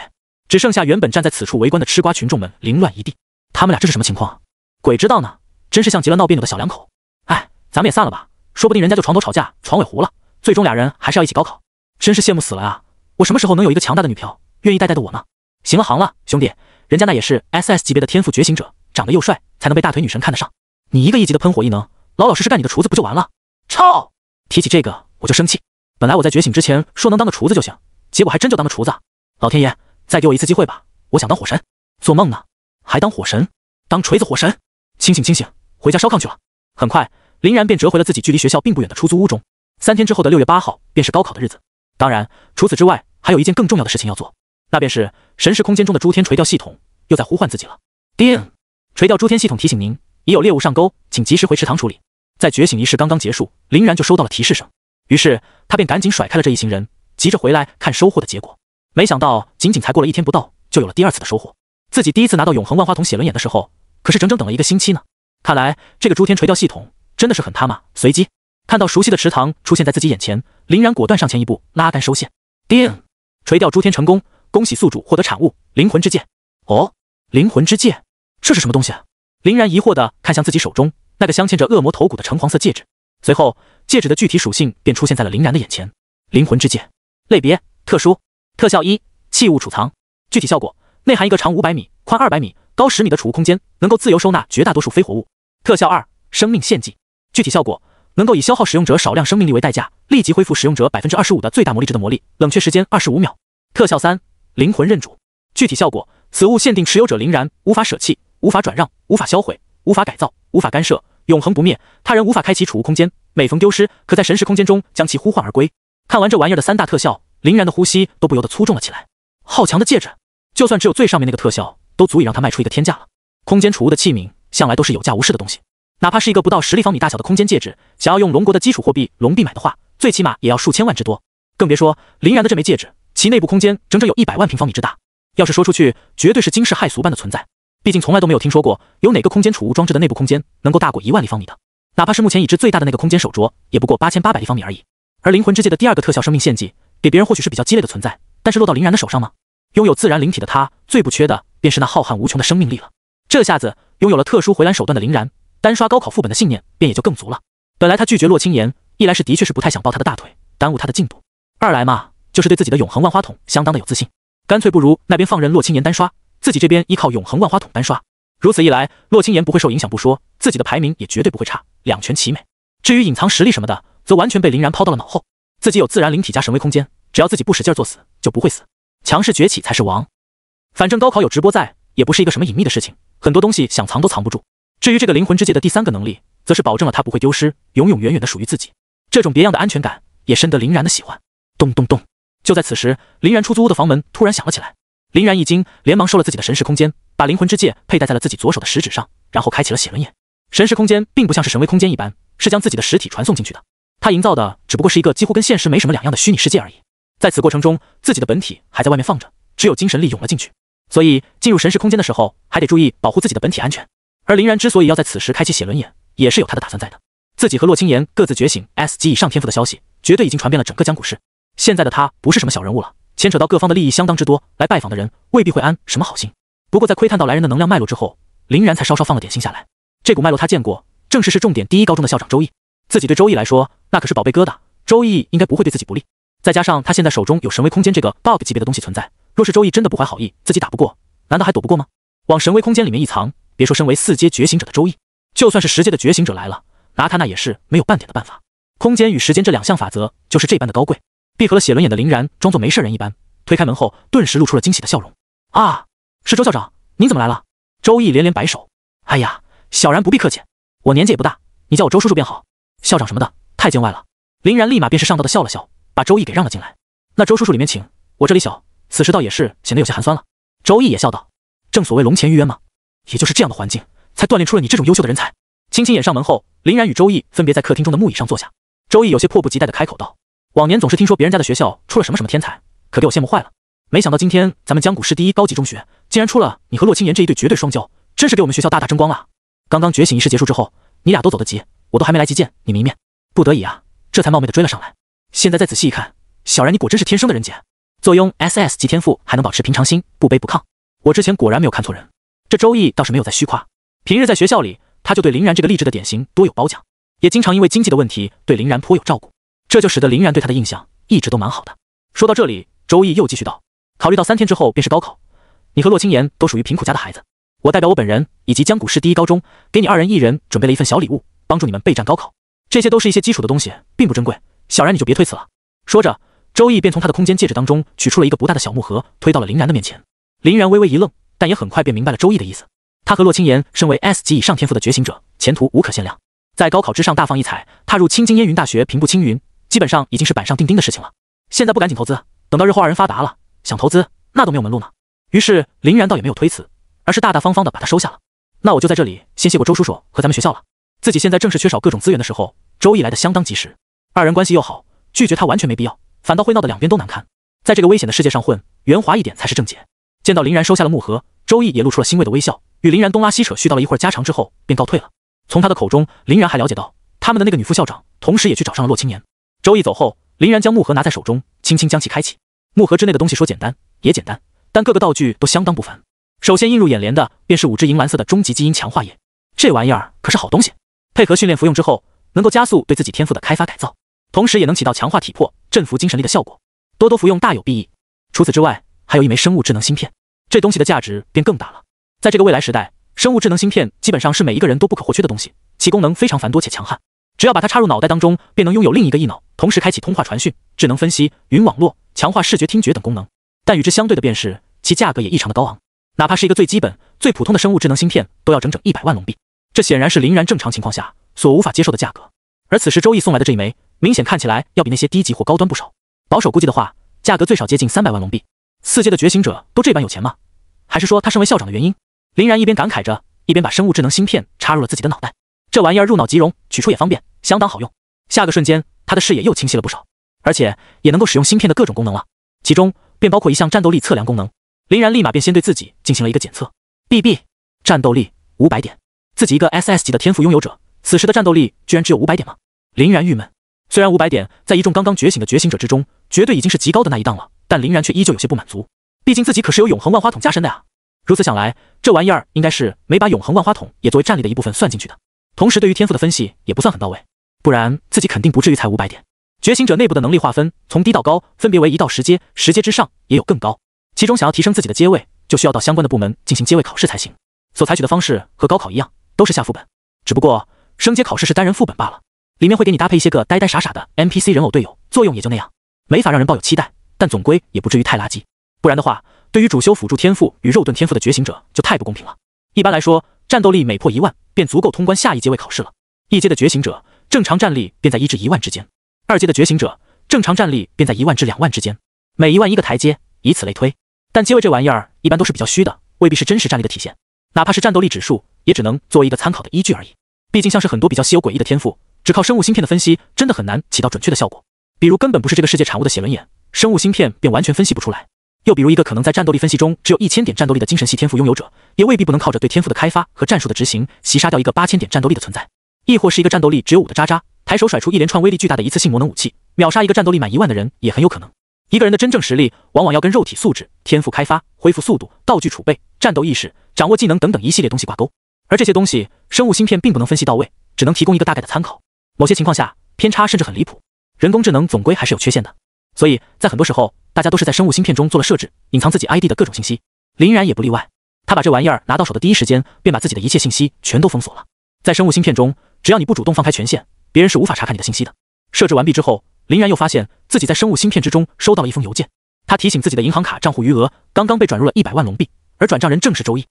只剩下原本站在此处围观的吃瓜群众们凌乱一地，他们俩这是什么情况？鬼知道呢，真是像极了闹别扭的小两口。哎，咱们也散了吧，说不定人家就床头吵架床尾糊了，最终俩人还是要一起高考，真是羡慕死了啊！我什么时候能有一个强大的女票愿意带的我呢？行了行了，兄弟，人家那也是 SS 级别的天赋觉醒者，长得又帅，才能被大腿女神看得上。你一个1级的喷火异能，老老实实干你的厨子不就完了？操！提起这个我就生气，本来我在觉醒之前说能当个厨子就行，结果还真就当个厨子。老天爷，再给我一次机会吧，我想当火神。做梦呢，还当火神？当锤子火神？清醒清醒，回家烧炕去了。很快，林然便折回了自己距离学校并不远的出租屋中。3天之后的6月8号便是高考的日子。当然，除此之外，还有一件更重要的事情要做，那便是神识空间中的诸天垂钓系统又在呼唤自己了。叮！垂钓诸天系统提醒您，已有猎物上钩，请及时回池塘处理。在觉醒仪式刚刚结束，林然就收到了提示声，于是他便赶紧甩开了这一行人，急着回来看收获的结果。没想到仅仅才过了1天不到，就有了第2次的收获。自己第一次拿到永恒万花筒写轮眼的时候，可是整整等了1个星期呢。看来这个诸天垂钓系统真的是很他妈随机。看到熟悉的池塘出现在自己眼前，林然果断上前一步，拉杆收线。叮！垂钓诸天成功，恭喜宿主获得产物灵魂之戒。哦，灵魂之戒，这是什么东西啊？林然疑惑地看向自己手中那个镶嵌着恶魔头骨的橙黄色戒指，随后戒指的具体属性便出现在了林然的眼前。灵魂之戒，类别特殊，特效1，器物储藏，具体效果内含一个长500米、宽200米、高10米的储物空间，能够自由收纳绝大多数非活物。特效2，生命献祭，具体效果能够以消耗使用者少量生命力为代价，立即恢复使用者 25% 的最大魔力值的魔力，冷却时间25秒。特效3，灵魂认主，具体效果此物限定持有者林然，无法舍弃，无法转让，无法销毁，无法改造，无法干涉，永恒不灭，他人无法开启储物空间，每逢丢失可在神识空间中将其呼唤而归。看完这玩意儿的3大特效，林然的呼吸都不由得粗重了起来。好强的戒指，就算只有最上面那个特效都足以让他卖出一个天价了。空间储物的器皿向来都是有价无市的东西，哪怕是一个不到10立方米大小的空间戒指，想要用龙国的基础货币龙币买的话，最起码也要数千万之多。更别说林然的这枚戒指，其内部空间整整有100万平方米之大，要是说出去，绝对是惊世骇俗般的存在。毕竟从来都没有听说过有哪个空间储物装置的内部空间能够大过1万立方米的，哪怕是目前已知最大的那个空间手镯，也不过8800立方米而已。而灵魂之戒的第2个特效生命献祭，给别人或许是比较鸡肋的存在，但是落到林然的手上吗？拥有自然灵体的他，最不缺的便是那浩瀚无穷的生命力了。这下子拥有了特殊回蓝手段的林然，单刷高考副本的信念便也就更足了。本来他拒绝洛青言，一来是的确是不太想抱他的大腿，耽误他的进度；二来嘛，就是对自己的永恒万花筒相当的有自信，干脆不如那边放任洛青言单刷，自己这边依靠永恒万花筒单刷。如此一来，洛青言不会受影响不说，自己的排名也绝对不会差，两全其美。至于隐藏实力什么的，则完全被林然抛到了脑后。自己有自然灵体加神威空间，只要自己不使劲作死，就不会死。强势崛起才是王。反正高考有直播在，也不是一个什么隐秘的事情，很多东西想藏都藏不住。至于这个灵魂之戒的第3个能力，则是保证了它不会丢失，永永远远的属于自己。这种别样的安全感，也深得林然的喜欢。咚咚咚！就在此时，林然出租屋的房门突然响了起来。林然一惊，连忙收了自己的神识空间，把灵魂之戒佩戴在了自己左手的食指上，然后开启了写轮眼。神识空间并不像是神威空间一般，是将自己的实体传送进去的。他营造的只不过是一个几乎跟现实没什么两样的虚拟世界而已。在此过程中，自己的本体还在外面放着，只有精神力涌了进去，所以进入神识空间的时候，还得注意保护自己的本体安全。而林然之所以要在此时开启写轮眼，也是有他的打算在的。自己和洛青言各自觉醒 S 级以上天赋的消息，绝对已经传遍了整个江古市。现在的他不是什么小人物了，牵扯到各方的利益相当之多，来拜访的人未必会安什么好心。不过在窥探到来人的能量脉络之后，林然才稍稍放了点心下来。这股脉络他见过，正是重点第1高中的校长周易。自己对周易来说，那可是宝贝疙瘩，周易应该不会对自己不利。再加上他现在手中有神威空间这个 bug 级别的东西存在，若是周易真的不怀好意，自己打不过，难道还躲不过吗？往神威空间里面一藏，别说身为4阶觉醒者的周易，就算是10阶的觉醒者来了，拿他那也是没有半点的办法。空间与时间这2项法则就是这般的高贵。闭合了写轮眼的林然装作没事人一般，推开门后顿时露出了惊喜的笑容。啊，是周校长，您怎么来了？周易连连摆手，哎呀，小然不必客气，我年纪也不大，你叫我周叔叔便好，校长什么的太见外了。林然立马便是上道的笑了笑，把周易给让了进来。那周叔叔里面请，我这里小。此时倒也是显得有些寒酸了。周易也笑道，正所谓龙潜于渊嘛，也就是这样的环境才锻炼出了你这种优秀的人才。轻轻掩上门后，林然与周易分别在客厅中的木椅上坐下。周易有些迫不及待地开口道，往年总是听说别人家的学校出了什么什么天才，可给我羡慕坏了。没想到今天咱们江古市第1高级中学竟然出了你和洛青言这一对绝对双骄，真是给我们学校大大争光了。刚刚觉醒仪式结束之后，你俩都走得急，我都还没来及见你们一面，不得已啊，这才冒昧的追了上来。现在再仔细一看，小然你果真是天生的人杰，坐拥 SS 级天赋，还能保持平常心，不卑不亢。我之前果然没有看错人。这周易倒是没有在虚夸，平日在学校里，他就对林然这个励志的典型多有褒奖，也经常因为经济的问题对林然颇有照顾，这就使得林然对他的印象一直都蛮好的。说到这里，周易又继续道，考虑到3天之后便是高考，你和洛青言都属于贫苦家的孩子，我代表我本人以及江古市第1高中，给你2人1人准备了一份小礼物，帮助你们备战高考。这些都是一些基础的东西，并不珍贵，小然你就别推辞了。说着，周易便从他的空间戒指当中取出了一个不大的小木盒，推到了林然的面前。林然微微一愣，但也很快便明白了周易的意思。他和洛青言身为 S 级以上天赋的觉醒者，前途无可限量，在高考之上大放异彩，踏入青金烟云大学平步青云，基本上已经是板上钉钉的事情了。现在不赶紧投资，等到日后2人发达了，想投资那都没有门路呢。于是林然倒也没有推辞，而是大大方方的把他收下了。那我就在这里先谢过周叔叔和咱们学校了。自己现在正是缺少各种资源的时候，周易来的相当及时，2人关系又好，拒绝他完全没必要，反倒会闹得两边都难堪。在这个危险的世界上混，圆滑一点才是正解。见到林然收下了木盒，周易也露出了欣慰的微笑，与林然东拉西扯絮叨了一会儿家常之后，便告退了。从他的口中，林然还了解到，他们的那个女副校长同时也去找上了洛青年。周易走后，林然将木盒拿在手中，轻轻将其开启。木盒之内的东西说简单也简单，但各个道具都相当不凡。首先映入眼帘的便是5支银蓝色的终极基因强化液，这玩意儿可是好东西。配合训练服用之后，能够加速对自己天赋的开发改造，同时也能起到强化体魄、振服精神力的效果，多多服用大有裨益。除此之外，还有一枚生物智能芯片，这东西的价值便更大了。在这个未来时代，生物智能芯片基本上是每一个人都不可或缺的东西，其功能非常繁多且强悍。只要把它插入脑袋当中，便能拥有另一个异脑，同时开启通话传讯、智能分析、云网络、强化视觉听觉等功能。但与之相对的便是其价格也异常的高昂，哪怕是一个最基本、最普通的生物智能芯片都要整整100万龙币，这显然是林然正常情况下所无法接受的价格。而此时周易送来的这一枚，明显看起来要比那些低级或高端不少，保守估计的话，价格最少接近300万龙币。4阶的觉醒者都这般有钱吗？还是说他身为校长的原因？林然一边感慨着，一边把生物智能芯片插入了自己的脑袋。这玩意儿入脑即溶，取出也方便，相当好用。下个瞬间，他的视野又清晰了不少，而且也能够使用芯片的各种功能了，其中便包括一项战斗力测量功能。林然立马便先对自己进行了一个检测 ，BB 战斗力500点，自己一个 SS 级的天赋拥有者，此时的战斗力居然只有500点吗？林然郁闷。虽然500点在一众刚刚觉醒的觉醒者之中，绝对已经是极高的那一档了，但林然却依旧有些不满足，毕竟自己可是有永恒万花筒加身的呀。如此想来，这玩意儿应该是没把永恒万花筒也作为战力的一部分算进去的，同时对于天赋的分析也不算很到位，不然自己肯定不至于才500点。觉醒者内部的能力划分从低到高分别为1到10阶，10阶之上也有更高，其中想要提升自己的阶位，就需要到相关的部门进行阶位考试才行。所采取的方式和高考一样，都是下副本，只不过升阶考试是单人副本罢了，里面会给你搭配一些个呆呆傻傻的 NPC 人偶队友，作用也就那样，没法让人抱有期待，但总归也不至于太垃圾。不然的话，对于主修辅助天赋与肉盾天赋的觉醒者就太不公平了。一般来说，战斗力每破1万便足够通关下一阶位考试了。1阶的觉醒者正常战力便在1至1万之间，2阶的觉醒者正常战力便在1万至2万之间，每1万一个台阶，以此类推。但阶位这玩意儿一般都是比较虚的，未必是真实战力的体现，哪怕是战斗力指数，也只能作为一个参考的依据而已。毕竟像是很多比较稀有诡异的天赋，只靠生物芯片的分析，真的很难起到准确的效果。比如根本不是这个世界产物的写轮眼，生物芯片便完全分析不出来。又比如一个可能在战斗力分析中只有1000点战斗力的精神系天赋拥有者，也未必不能靠着对天赋的开发和战术的执行，袭杀掉一个8000点战斗力的存在。亦或是一个战斗力只有5的渣渣，抬手甩出一连串威力巨大的一次性魔能武器，秒杀一个战斗力满1万的人也很有可能。一个人的真正实力，往往要跟肉体素质、天赋开发、恢复速度、道具储备、战斗意识、掌握技能等等一系列东西挂钩。而这些东西，生物芯片并不能分析到位，只能提供一个大概的参考。某些情况下，偏差甚至很离谱。人工智能总归还是有缺陷的，所以在很多时候，大家都是在生物芯片中做了设置，隐藏自己 ID 的各种信息。林然也不例外，他把这玩意儿拿到手的第一时间，便把自己的一切信息全都封锁了。在生物芯片中，只要你不主动放开权限，别人是无法查看你的信息的。设置完毕之后，林然又发现自己在生物芯片之中收到了一封邮件，他提醒自己的银行卡账户余额刚刚被转入了100万龙币，而转账人正是周易。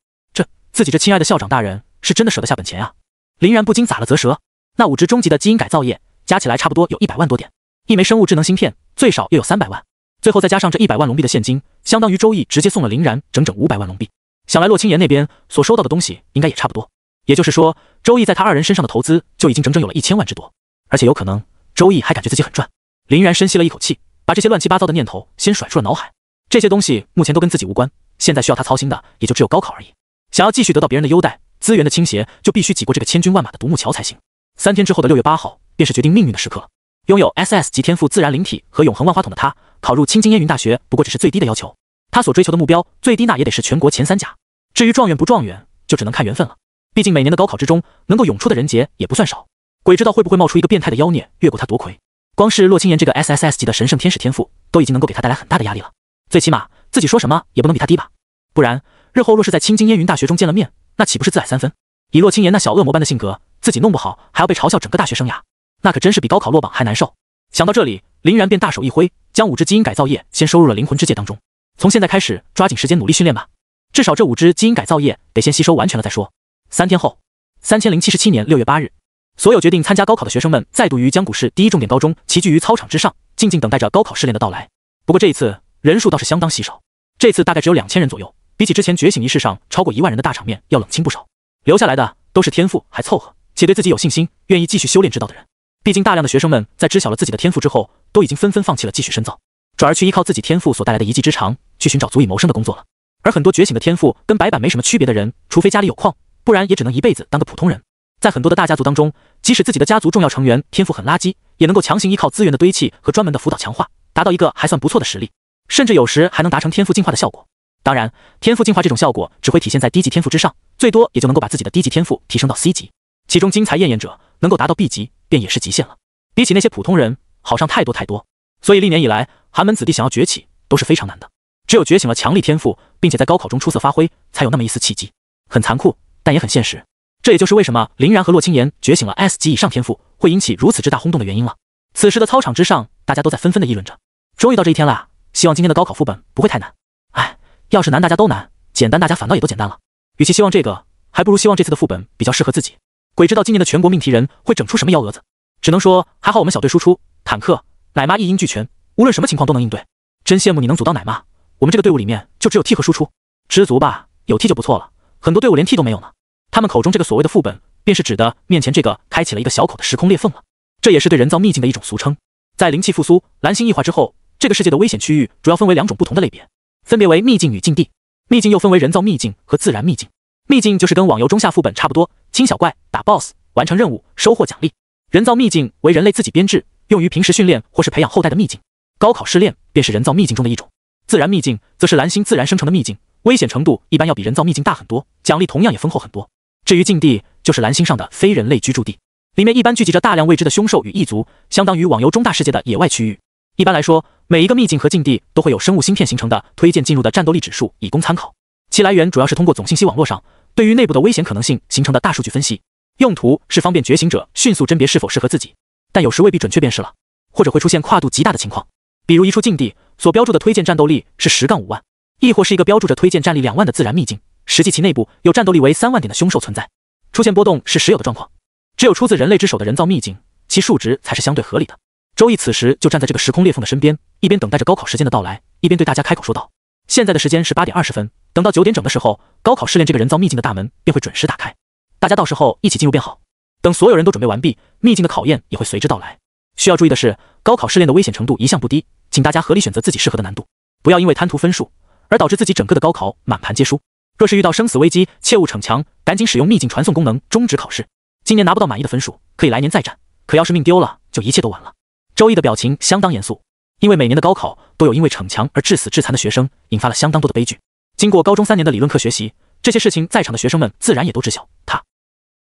自己这亲爱的校长大人是真的舍得下本钱啊！林然不禁咂了咂舌。那5支终极的基因改造液加起来差不多有100万多点，一枚生物智能芯片最少又有300万，最后再加上这100万龙币的现金，相当于周易直接送了林然整整500万龙币。想来洛青岩那边所收到的东西应该也差不多，也就是说，周易在他2人身上的投资就已经整整有了1000万之多，而且有可能周易还感觉自己很赚。林然深吸了一口气，把这些乱七八糟的念头先甩出了脑海。这些东西目前都跟自己无关，现在需要他操心的也就只有高考而已。想要继续得到别人的优待，资源的倾斜，就必须挤过这个千军万马的独木桥才行。3天之后的6月8号，便是决定命运的时刻了。拥有 SS 级天赋自然灵体和永恒万花筒的他，考入青津烟云大学不过只是最低的要求。他所追求的目标，最低那也得是全国前3甲。至于状元不状元，就只能看缘分了。毕竟每年的高考之中，能够涌出的人杰也不算少。鬼知道会不会冒出一个变态的妖孽，越过他夺魁。光是洛青岩这个 SSS 级的神圣天使天赋，都已经能够给他带来很大的压力了。最起码自己说什么也不能比他低吧，不然日后若是在青津烟云大学中见了面，那岂不是自矮3分？以洛青岩那小恶魔般的性格，自己弄不好还要被嘲笑整个大学生涯，那可真是比高考落榜还难受。想到这里，林然便大手一挥，将5支基因改造液先收入了灵魂之戒当中。从现在开始，抓紧时间努力训练吧，至少这5支基因改造液得先吸收完全了再说。3天后，3077年6月8日，所有决定参加高考的学生们再度于江古市第一重点高中齐聚于操场之上，静静等待着高考试炼的到来。不过这一次人数倒是相当稀少，这次大概只有2000人左右，比起之前觉醒仪式上超过1万人的大场面要冷清不少。留下来的都是天赋还凑合，且对自己有信心，愿意继续修炼之道的人。毕竟大量的学生们在知晓了自己的天赋之后，都已经纷纷放弃了继续深造，转而去依靠自己天赋所带来的一技之长，去寻找足以谋生的工作了。而很多觉醒的天赋跟白板没什么区别的人，除非家里有矿，不然也只能一辈子当个普通人。在很多的大家族当中，即使自己的家族重要成员天赋很垃圾，也能够强行依靠资源的堆砌和专门的辅导强化，达到一个还算不错的实力，甚至有时还能达成天赋进化的效果。当然，天赋进化这种效果只会体现在低级天赋之上，最多也就能够把自己的低级天赋提升到 C 级，其中精才验验者能够达到 B 级，便也是极限了。比起那些普通人，好上太多太多。所以历年以来，寒门子弟想要崛起都是非常难的。只有觉醒了强力天赋，并且在高考中出色发挥，才有那么一丝契机。很残酷，但也很现实。这也就是为什么林然和洛清言觉醒了 S 级以上天赋会引起如此之大轰动的原因了。此时的操场之上，大家都在纷纷的议论着，终于到这一天了，希望今天的高考副本不会太难。哎，要是难大家都难，简单大家反倒也都简单了。与其希望这个，还不如希望这次的副本比较适合自己。鬼知道今年的全国命题人会整出什么幺蛾子。只能说还好我们小队输出坦克、奶妈一应俱全，无论什么情况都能应对。真羡慕你能组到奶妈，我们这个队伍里面就只有 T 和输出，知足吧，有 T 就不错了。很多队伍连 T 都没有呢。他们口中这个所谓的副本，便是指的面前这个开启了一个小口的时空裂缝了。这也是对人造秘境的一种俗称。在灵气复苏、蓝星异化之后，这个世界的危险区域主要分为两种不同的类别，分别为秘境与禁地。秘境又分为人造秘境和自然秘境。秘境就是跟网游中下副本差不多，清小怪、打 BOSS、完成任务、收获奖励。人造秘境为人类自己编制，用于平时训练或是培养后代的秘境。高考试炼便是人造秘境中的一种。自然秘境则是蓝星自然生成的秘境，危险程度一般要比人造秘境大很多，奖励同样也丰厚很多。至于禁地，就是蓝星上的非人类居住地，里面一般聚集着大量未知的凶兽与异族，相当于网游中大世界的野外区域。一般来说，每一个秘境和禁地都会有生物芯片形成的推荐进入的战斗力指数，以供参考。其来源主要是通过总信息网络上对于内部的危险可能性形成的大数据分析，用途是方便觉醒者迅速甄别是否适合自己，但有时未必准确辨识了，或者会出现跨度极大的情况。比如一处禁地所标注的推荐战斗力是10-5万，亦或是一个标注着推荐战力2万的自然秘境，实际其内部有战斗力为3万点的凶兽存在，出现波动是时有的状况。只有出自人类之手的人造秘境，其数值才是相对合理的。周易此时就站在这个时空裂缝的身边，一边等待着高考时间的到来，一边对大家开口说道：现在的时间是8点20分，等到9点整的时候，高考试炼这个人造秘境的大门便会准时打开，大家到时候一起进入便好。等所有人都准备完毕，秘境的考验也会随之到来。需要注意的是，高考试炼的危险程度一向不低，请大家合理选择自己适合的难度，不要因为贪图分数而导致自己整个的高考满盘皆输。若是遇到生死危机，切勿逞强，赶紧使用秘境传送功能终止考试。今年拿不到满意的分数，可以来年再战，可要是命丢了，就一切都晚了。周易的表情相当严肃，因为每年的高考都有因为逞强而致死致残的学生，引发了相当多的悲剧。经过高中3年的理论课学习，这些事情在场的学生们自然也都知晓，他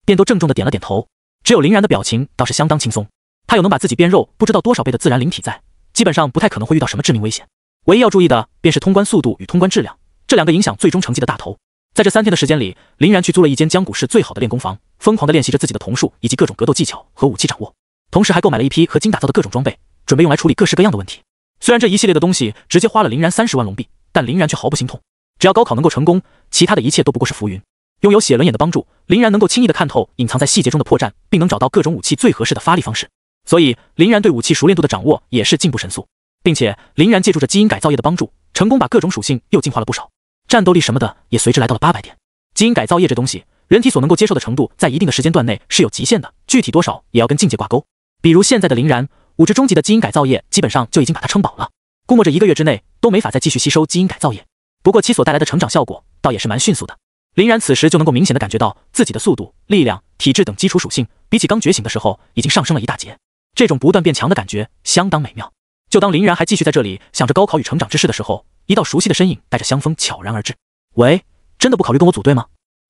便都郑重的点了点头。只有林然的表情倒是相当轻松，他有能把自己变肉不知道多少倍的自然灵体在，基本上不太可能会遇到什么致命危险。唯一要注意的便是通关速度与通关质量，这两个影响最终成绩的大头。在这3天的时间里，林然去租了一间江谷市最好的练功房，疯狂地练习着自己的瞳术以及各种格斗技巧和武器掌握，同时还购买了一批合金打造的各种装备，准备用来处理各式各样的问题。虽然这一系列的东西直接花了林然30万龙币，但林然却毫不心痛。只要高考能够成功，其他的一切都不过是浮云。拥有写轮眼的帮助，林然能够轻易地看透隐藏在细节中的破绽，并能找到各种武器最合适的发力方式。所以林然对武器熟练度的掌握也是进步神速，并且林然借助着基因改造液的帮助，成功把各种属性又进化了不少，战斗力什么的也随之来到了800点。基因改造液这东西，人体所能够接受的程度在一定的时间段内是有极限的，具体多少也要跟境界挂钩。比如现在的林然，5至中级的基因改造液基本上就已经把它撑饱了，估摸着1个月之内都没法再继续吸收基因改造液。不过其所带来的成长效果倒也是蛮迅速的。林然此时就能够明显的感觉到自己的速度、力量、体质等基础属性，比起刚觉醒的时候已经上升了一大截。这种不断变强的感觉相当美妙。就当林然还继续在这里想着高考与成长之事的时候，一道熟悉的身影带着香风悄然而至。喂，真的不考虑跟我组队吗？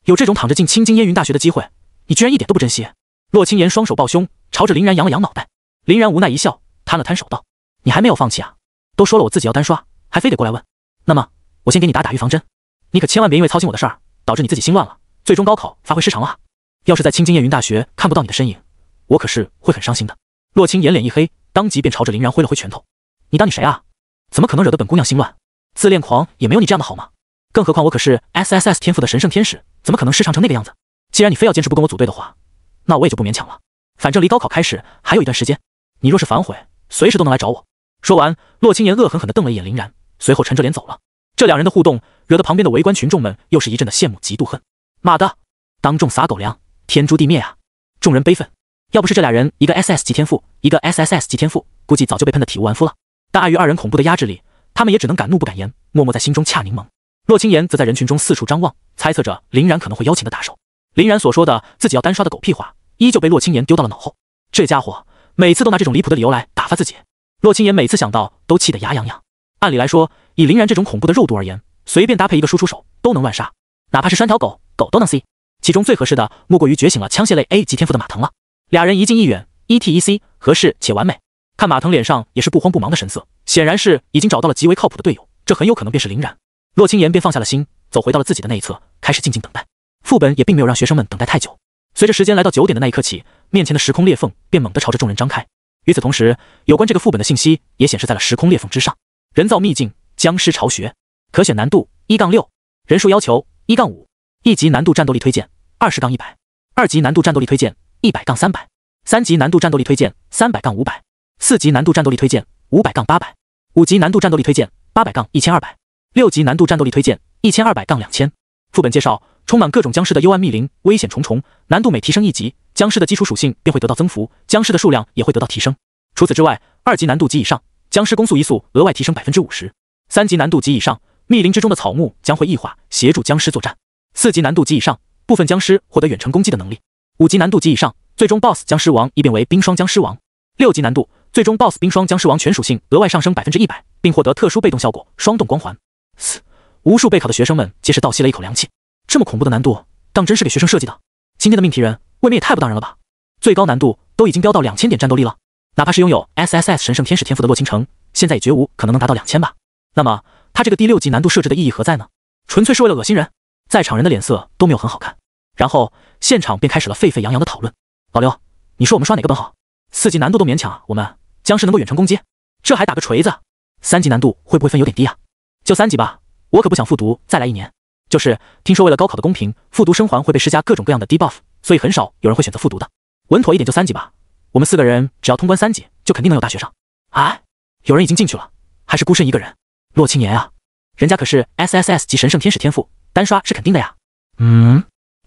有这种躺着进青金烟云大学的机会，你居然一点都不珍惜。洛清言双手抱胸，朝着林然扬了扬脑袋。林然无奈一笑，摊了摊手道：你还没有放弃啊？都说了我自己要单刷，还非得过来问。那么我先给你打预防针，你可千万别因为操心我的事儿导致你自己心乱了，最终高考发挥失常了。要是在青金烟云大学看不到你的身影，我可是会很伤心的。洛清言脸一黑，当即便朝着林然挥了挥拳头。你当你谁啊？怎么可能惹得本姑娘心乱？自恋狂也没有你这样的好吗？更何况我可是 SSS 天赋的神圣天使，怎么可能失常成那个样子？既然你非要坚持不跟我组队的话，那我也就不勉强了。反正离高考开始还有一段时间，你若是反悔，随时都能来找我。说完，洛清言恶狠狠地瞪了一眼林然，随后沉着脸走了。这两人的互动惹得旁边的围观群众们又是一阵的羡慕嫉妒恨。妈的，当众撒狗粮，天诛地灭啊！众人悲愤。要不是这俩人一个 SS 级天赋，一个 SSS 级天赋，估计早就被喷得体无完肤了。但碍于二人恐怖的压制力，他们也只能敢怒不敢言，默默在心中恰柠檬。洛清言则在人群中四处张望，猜测着林然可能会邀请的打手。林然所说的自己要单刷的狗屁话，依旧被洛清言丢到了脑后。这家伙每次都拿这种离谱的理由来打发自己，洛清言每次想到都气得牙痒痒。按理来说，以林然这种恐怖的肉度而言，随便搭配一个输出手都能乱杀，哪怕是拴条狗，狗都能 C。其中最合适的莫过于觉醒了枪械类 A 级天赋的马腾了。俩人一近一远，1T 1 C， 合适且完美。看马腾脸上也是不慌不忙的神色，显然是已经找到了极为靠谱的队友，这很有可能便是林然。洛清言便放下了心，走回到了自己的那一侧，开始静静等待。副本也并没有让学生们等待太久，随着时间来到9点的那一刻起，面前的时空裂缝便猛地朝着众人张开。与此同时，有关这个副本的信息也显示在了时空裂缝之上。人造秘境僵尸巢穴，可选难度 1-6， 人数要求 1-5， 1级难度战斗力推荐 20-100， 2级难度战斗力推荐 100-300， 3级难度战斗力推荐 300-500， 4级难度战斗力推荐 500-800， 5级难度战斗力推荐 800-1200， 6级难度战斗力推荐 1200-2000。副本介绍：充满各种僵尸的幽暗密林，危险重重，难度每提升1级，僵尸的基础属性便会得到增幅，僵尸的数量也会得到提升。除此之外，2级难度及以上，僵尸攻速移速额外提升 50%； 3级难度及以上，密林之中的草木将会异化，协助僵尸作战； 4级难度及以上，部分僵尸获得远程攻击的能力； 5级难度及以上，最终 BOSS 僵尸王一变为冰霜僵尸王； 6级难度，最终 BOSS 冰霜僵尸王全属性额外上升 100%， 并获得特殊被动效果双动光环。无数备考的学生们皆是倒吸了一口凉气，这么恐怖的难度，当真是给学生设计的？今天的命题人未免也太不当人了吧？最高难度都已经飙到2000点战斗力了，哪怕是拥有 SSS 神圣天使天赋的洛倾城，现在也绝无可能能达到2000吧？那么他这个第6级难度设置的意义何在呢？纯粹是为了恶心人？在场人的脸色都没有很好看，然后现场便开始了沸沸扬扬的讨论。老刘，你说我们刷哪个本好？4级难度都勉强，我们僵尸能够远程攻击，这还打个锤子？3级难度会不会分有点低啊？就3级吧，我可不想复读再来1年。就是听说为了高考的公平，复读生还会被施加各种各样的 debuff， 所以很少有人会选择复读的。稳妥一点就3级吧，我们4个人只要通关3级，就肯定能有大学上。哎，有人已经进去了，还是孤身一个人。洛清言啊，人家可是 SSS 级神圣天使天赋，单刷是肯定的呀。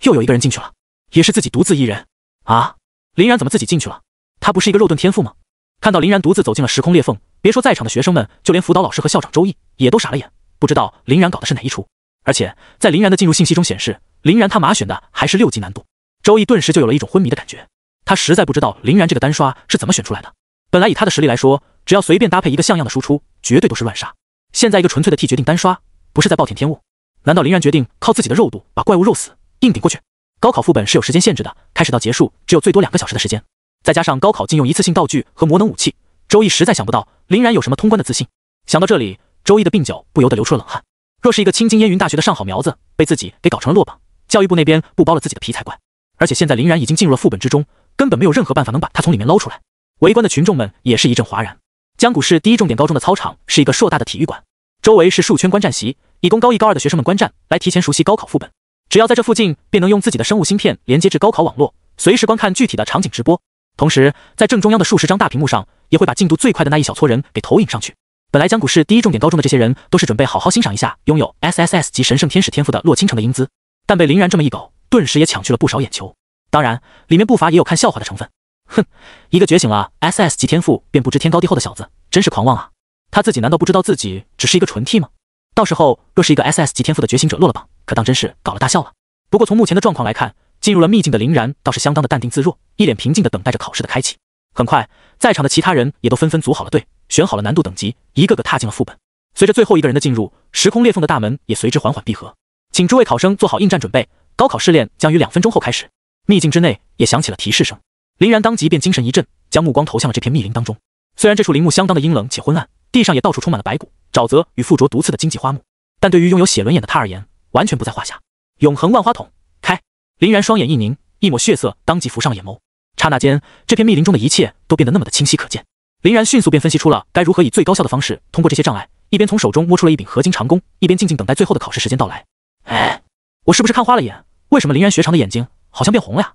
又有一个人进去了，也是自己独自一人啊。林然怎么自己进去了？他不是一个肉盾天赋吗？看到林然独自走进了时空裂缝，别说在场的学生们，就连辅导老师和校长周易也都傻了眼，不知道林然搞的是哪一出。而且在林然的进入信息中显示，林然他妈选的还是6级难度。周易顿时就有了一种昏迷的感觉，他实在不知道林然这个单刷是怎么选出来的。本来以他的实力来说，只要随便搭配一个像样的输出，绝对都是乱杀。现在一个纯粹的 T 决定单刷，不是在暴殄天物？难道林然决定靠自己的肉度把怪物肉死，硬顶过去？高考副本是有时间限制的，开始到结束只有最多2个小时的时间，再加上高考禁用一次性道具和魔能武器，周易实在想不到林然有什么通关的自信。想到这里，周易的鬓角不由得流出了冷汗。若是一个清京烟云大学的上好苗子，被自己给搞成了落榜，教育部那边不包了自己的皮才怪。而且现在林然已经进入了副本之中，根本没有任何办法能把他从里面捞出来。围观的群众们也是一阵哗然。江谷市第一重点高中的操场是一个硕大的体育馆，周围是数圈观战席，以供高一高二的学生们观战，来提前熟悉高考副本。只要在这附近，便能用自己的生物芯片连接至高考网络，随时观看具体的场景直播。同时，在正中央的数十张大屏幕上，也会把进度最快的那一小撮人给投影上去。本来江谷市第一重点高中的这些人都是准备好好欣赏一下拥有 SSS 级神圣天使天赋的洛倾城的英姿，但被林然这么一搞，顿时也抢去了不少眼球。当然，里面不乏也有看笑话的成分。哼，一个觉醒了 SS 级天赋便不知天高地厚的小子，真是狂妄啊！他自己难道不知道自己只是一个纯 T 吗？到时候若是一个 SS 级天赋的觉醒者落了榜，可当真是搞了大笑了。不过从目前的状况来看，进入了秘境的林然倒是相当的淡定自若，一脸平静地等待着考试的开启。很快，在场的其他人也都纷纷组好了队，选好了难度等级，一个个踏进了副本。随着最后一个人的进入，时空裂缝的大门也随之缓缓闭合。请诸位考生做好应战准备，高考试炼将于2分钟后开始。秘境之内也响起了提示声。林然当即便精神一振，将目光投向了这片密林当中。虽然这处林木相当的阴冷且昏暗，地上也到处充满了白骨、沼泽与附着毒刺的荆棘花木，但对于拥有写轮眼的他而言，完全不在话下。永恒万花筒开！林然双眼一凝，一抹血色当即浮上了眼眸。刹那间，这片密林中的一切都变得那么的清晰可见。林然迅速便分析出了该如何以最高效的方式通过这些障碍，一边从手中摸出了一柄合金长弓，一边静静等待最后的考试时间到来。哎，我是不是看花了眼？为什么林然学长的眼睛好像变红了呀？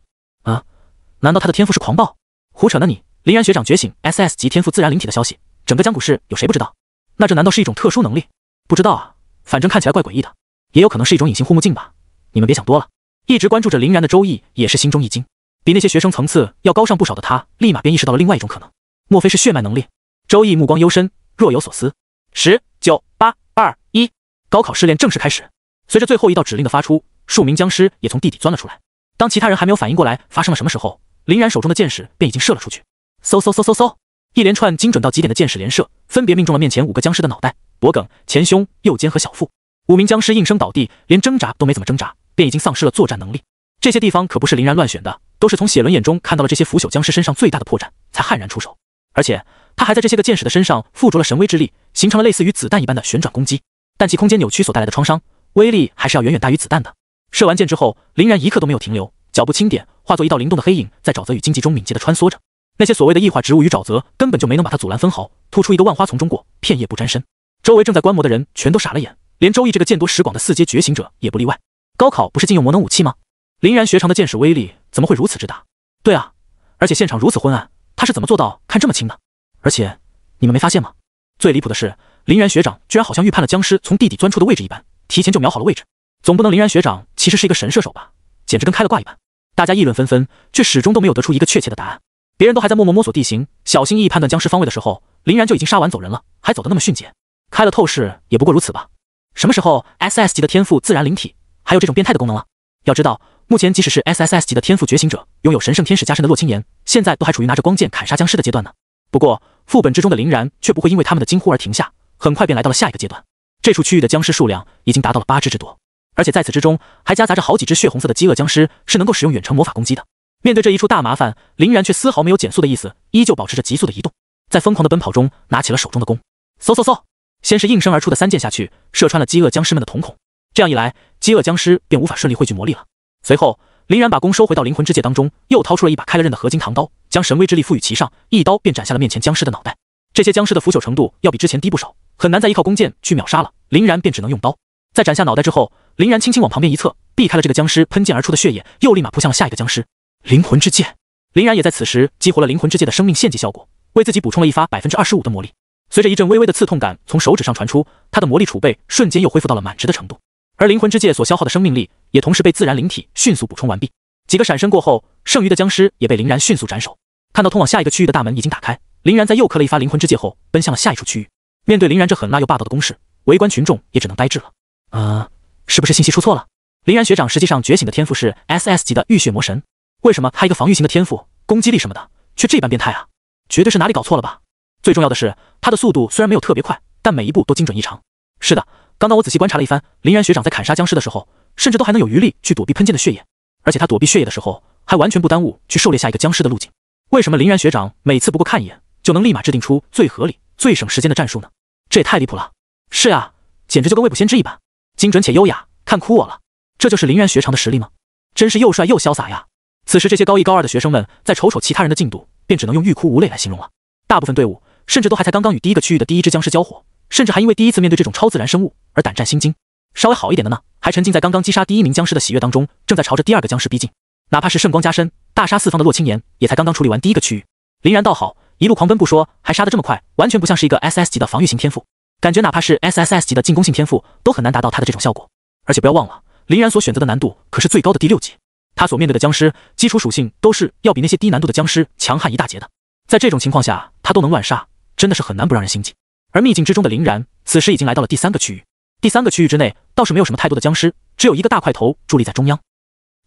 难道他的天赋是狂暴？胡扯呢你！林然学长觉醒 SS 级天赋自然灵体的消息，整个江谷市有谁不知道？那这难道是一种特殊能力？不知道啊，反正看起来怪诡异的，也有可能是一种隐形护目镜吧。你们别想多了。一直关注着林然的周易也是心中一惊，比那些学生层次要高上不少的他，立马便意识到了另外一种可能，莫非是血脉能力？周易目光幽深，若有所思。10、9、8、2、1，高考试炼正式开始。随着最后一道指令的发出，数名僵尸也从地底钻了出来。当其他人还没有反应过来发生了什么时候，林然手中的箭矢便已经射了出去。嗖嗖嗖嗖嗖，一连串精准到极点的箭矢连射，分别命中了面前5个僵尸的脑袋、脖颈、前胸、右肩和小腹。5名僵尸应声倒地，连挣扎都没怎么挣扎，便已经丧失了作战能力。这些地方可不是林然乱选的，都是从血轮眼中看到了这些腐朽僵尸身上最大的破绽，才悍然出手。而且他还在这些个箭矢的身上附着了神威之力，形成了类似于子弹一般的旋转攻击，但其空间扭曲所带来的创伤威力还是要远远大于子弹的。射完箭之后，林然一刻都没有停留，脚步轻点，化作一道灵动的黑影，在沼泽与荆棘中敏捷地穿梭着。那些所谓的异化植物与沼泽根本就没能把他阻拦分毫，突出一个万花丛中过，片叶不沾身。周围正在观摩的人全都傻了眼，连周易这个见多识广的4阶觉醒者也不例外。高考不是禁用魔能武器吗？林然学长的箭矢威力怎么会如此之大？对啊，而且现场如此昏暗，他是怎么做到看这么清的？而且你们没发现吗？最离谱的是，林然学长居然好像预判了僵尸从地底钻出的位置一般，提前就瞄好了位置。总不能林然学长其实是一个神射手吧？简直跟开了挂一般。大家议论纷纷，却始终都没有得出一个确切的答案。别人都还在默默摸索地形，小心翼翼判断僵尸方位的时候，林然就已经杀完走人了，还走得那么迅捷。开了透视也不过如此吧？什么时候 SS 级的天赋自然灵体还有这种变态的功能了？要知道，目前即使是 SSS 级的天赋觉醒者，拥有神圣天使加身的洛青岩，现在都还处于拿着光剑砍杀僵尸的阶段呢。不过副本之中的林然却不会因为他们的惊呼而停下，很快便来到了下一个阶段。这处区域的僵尸数量已经达到了8只之多，而且在此之中还夹杂着好几只血红色的饥饿僵尸，是能够使用远程魔法攻击的。面对这一处大麻烦，林然却丝毫没有减速的意思，依旧保持着急速的移动，在疯狂的奔跑中拿起了手中的弓，嗖嗖嗖，先是应声而出的3箭下去，射穿了饥饿僵尸们的瞳孔。这样一来，饥饿僵尸便无法顺利汇聚魔力了。随后林然把弓收回到灵魂之戒当中，又掏出了一把开了刃的合金唐刀，将神威之力赋予其上，一刀便斩下了面前僵尸的脑袋。这些僵尸的腐朽程度要比之前低不少，很难再依靠弓箭去秒杀了，林然便只能用刀。在斩下脑袋之后，林然轻轻往旁边一侧，避开了这个僵尸喷溅而出的血液，又立马扑向了下一个僵尸。灵魂之戒，林然也在此时激活了灵魂之戒的生命献祭效果，为自己补充了一发25%的魔力。随着一阵微微的刺痛感从手指上传出，他的魔力储备瞬间又恢复到了满值的程度，而灵魂之戒所消耗的生命力也同时被自然灵体迅速补充完毕。几个闪身过后，剩余的僵尸也被林然迅速斩首。看到通往下一个区域的大门已经打开，林然在又磕了一发灵魂之戒后，奔向了下一处区域。面对林然这狠辣又霸道的攻势，围观群众也只能呆滞了。是不是信息出错了？林然学长实际上觉醒的天赋是 SS 级的浴血魔神，为什么他一个防御型的天赋，攻击力什么的却这般变态啊？绝对是哪里搞错了吧？最重要的是，他的速度虽然没有特别快，但每一步都精准异常。是的，刚刚我仔细观察了一番，林然学长在砍杀僵尸的时候，甚至都还能有余力去躲避喷溅的血液，而且他躲避血液的时候，还完全不耽误去狩猎下一个僵尸的路径。为什么林然学长每次不过看一眼，就能立马制定出最合理、最省时间的战术呢？这也太离谱了！是啊，简直就跟未卜先知一般，精准且优雅，看哭我了。这就是林然学长的实力吗？真是又帅又潇洒呀！此时这些高1高2的学生们再瞅瞅其他人的进度，便只能用欲哭无泪来形容了。大部分队伍甚至都还才刚刚与第一个区域的第一只僵尸交火，甚至还因为第一次面对这种超自然生物而胆战心惊。稍微好一点的呢，还沉浸在刚刚击杀第1名僵尸的喜悦当中，正在朝着第2个僵尸逼近。哪怕是圣光加身，大杀四方的洛青岩，也才刚刚处理完第1个区域。林然倒好，一路狂奔不说，还杀得这么快，完全不像是一个 SS 级的防御型天赋，感觉哪怕是 SSS 级的进攻性天赋都很难达到他的这种效果。而且不要忘了，林然所选择的难度可是最高的第6级，他所面对的僵尸基础属性都是要比那些低难度的僵尸强悍一大截的。在这种情况下，他都能乱杀，真的是很难不让人心悸。而秘境之中的林然，此时已经来到了第3个区域。第3个区域之内倒是没有什么太多的僵尸，只有一个大块头伫立在中央，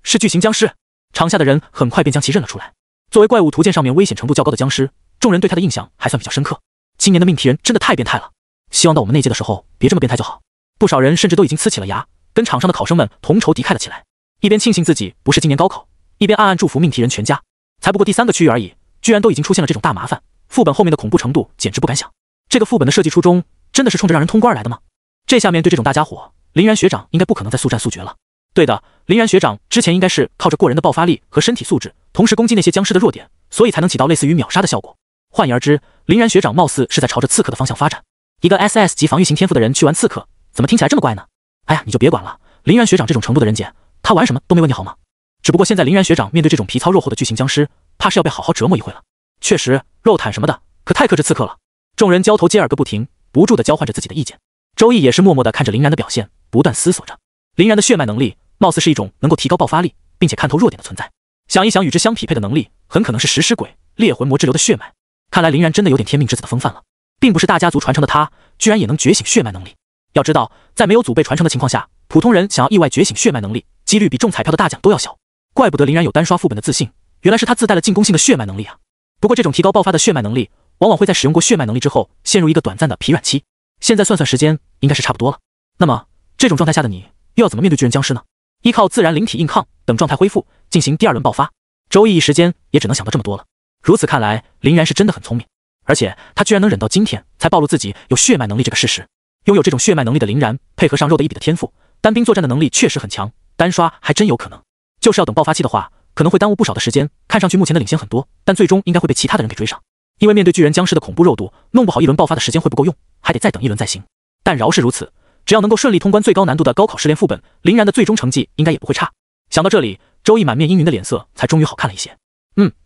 是巨型僵尸。场下的人很快便将其认了出来。作为怪物图鉴上面危险程度较高的僵尸，众人对他的印象还算比较深刻。今年的命题人真的太变态了，希望到我们那届的时候别这么变态就好。不少人甚至都已经呲起了牙，跟场上的考生们同仇敌忾了起来，一边庆幸自己不是今年高考，一边暗暗祝福命题人全家。才不过第3个区域而已，居然都已经出现了这种大麻烦，副本后面的恐怖程度简直不敢想。这个副本的设计初衷真的是冲着让人通关而来的吗？这下面对这种大家伙，林然学长应该不可能再速战速决了。对的，林然学长之前应该是靠着过人的爆发力和身体素质，同时攻击那些僵尸的弱点，所以才能起到类似于秒杀的效果。换言而之，林然学长貌似是在朝着刺客的方向发展。一个 SS 级防御型天赋的人去玩刺客，怎么听起来这么怪呢？哎呀，你就别管了，林然学长这种程度的人捡，他玩什么都没问题好吗？只不过现在林然学长面对这种皮糙肉厚的巨型僵尸，怕是要被好好折磨一回了。确实，肉坦什么的可太克制刺客了。众人交头接耳个不停，不住地交换着自己的意见。周易也是默默地看着林然的表现，不断思索着。林然的血脉能力貌似是一种能够提高爆发力，并且看透弱点的存在。想一想，与之相匹配的能力，很可能是食尸鬼、猎魂魔之流的血脉。看来林然真的有点天命之子的风范了，并不是大家族传承的他，居然也能觉醒血脉能力。要知道，在没有祖辈传承的情况下，普通人想要意外觉醒血脉能力，几率比中彩票的大奖都要小。怪不得林然有单刷副本的自信，原来是他自带了进攻性的血脉能力啊！不过这种提高爆发的血脉能力，往往会在使用过血脉能力之后，陷入一个短暂的疲软期。现在算算时间，应该是差不多了。那么，这种状态下的你，又要怎么面对巨人僵尸呢？依靠自然灵体硬抗等状态恢复，进行第二轮爆发。周易一时间也只能想到这么多了。如此看来，林然是真的很聪明，而且他居然能忍到今天才暴露自己有血脉能力这个事实。拥有这种血脉能力的林然，配合上肉的一笔的天赋，单兵作战的能力确实很强，单刷还真有可能。就是要等爆发期的话，可能会耽误不少的时间。看上去目前的领先很多，但最终应该会被其他的人给追上。因为面对巨人僵尸的恐怖肉度，弄不好一轮爆发的时间会不够用，还得再等一轮再行。但饶是如此，只要能够顺利通关最高难度的高考试炼副本，林然的最终成绩应该也不会差。想到这里，周易满面阴云的脸色才终于好看了一些。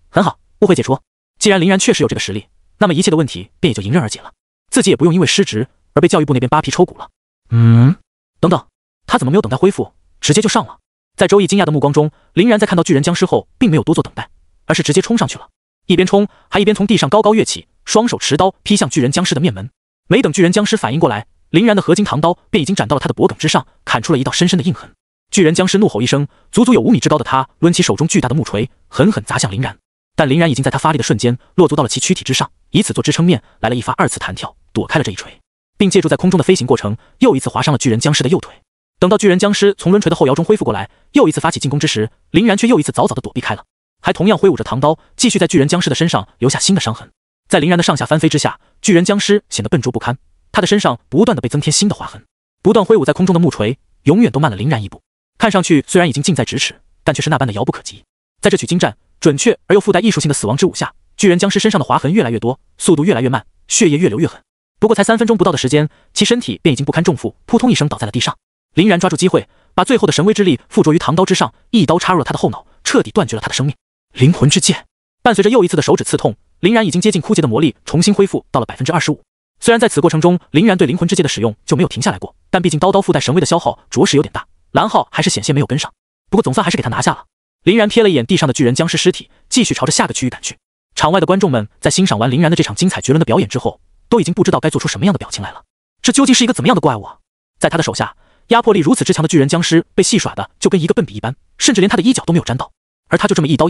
很好，误会解除。既然林然确实有这个实力，那么一切的问题便也就迎刃而解了，自己也不用因为失职而被教育部那边扒皮抽骨了。等等，他怎么没有等待恢复，直接就上了？在周易惊讶的目光中，林然在看到巨人僵尸后，并没有多做等待，而是直接冲上去了。一边冲，还一边从地上高高跃起，双手持刀劈向巨人僵尸的面门。没等巨人僵尸反应过来，林然的合金唐刀便已经斩到了他的脖颈之上，砍出了一道深深的印痕。巨人僵尸怒吼一声，足足有5米之高的他抡起手中巨大的木锤，狠狠砸向林然。但林然已经在他发力的瞬间落足到了其躯体之上，以此做支撑面，来了一发2次弹跳，躲开了这一锤，并借助在空中的飞行过程，又一次划伤了巨人僵尸的右腿。等到巨人僵尸从抡锤的后摇中恢复过来，又一次发起进攻之时，林然却又一次早早的躲避开了，还同样挥舞着唐刀，继续在巨人僵尸的身上留下新的伤痕。在林然的上下翻飞之下，巨人僵尸显得笨拙不堪，他的身上不断的被增添新的划痕。不断挥舞在空中的木锤，永远都慢了林然一步，看上去虽然已经近在咫尺，但却是那般的遥不可及。在这曲精湛、准确而又附带艺术性的死亡之舞下，巨人僵尸身上的划痕越来越多，速度越来越慢，血液越流越狠。不过才3分钟不到的时间，其身体便已经不堪重负，扑通一声倒在了地上。林然抓住机会，把最后的神威之力附着于唐刀之上，一刀插入了他的后脑，彻底断绝了他的生命。灵魂之剑伴随着又一次的手指刺痛，林然已经接近枯竭的魔力重新恢复到了 25%。虽然在此过程中，林然对灵魂之剑的使用就没有停下来过，但毕竟刀附带神威的消耗着实有点大，蓝耗还是险些没有跟上。不过总算还是给他拿下了。林然瞥了一眼地上的巨人僵尸尸体，继续朝着下个区域赶去。场外的观众们在欣赏完林然的这场精彩绝伦的表演之后，都已经不知道该做出什么样的表情来了。这究竟是一个怎么样的怪物啊？在他的手下，压迫力如此之强的巨人僵尸被戏耍的就跟一个笨笔一般，甚至连他的衣角都没有沾到，而他就这么一刀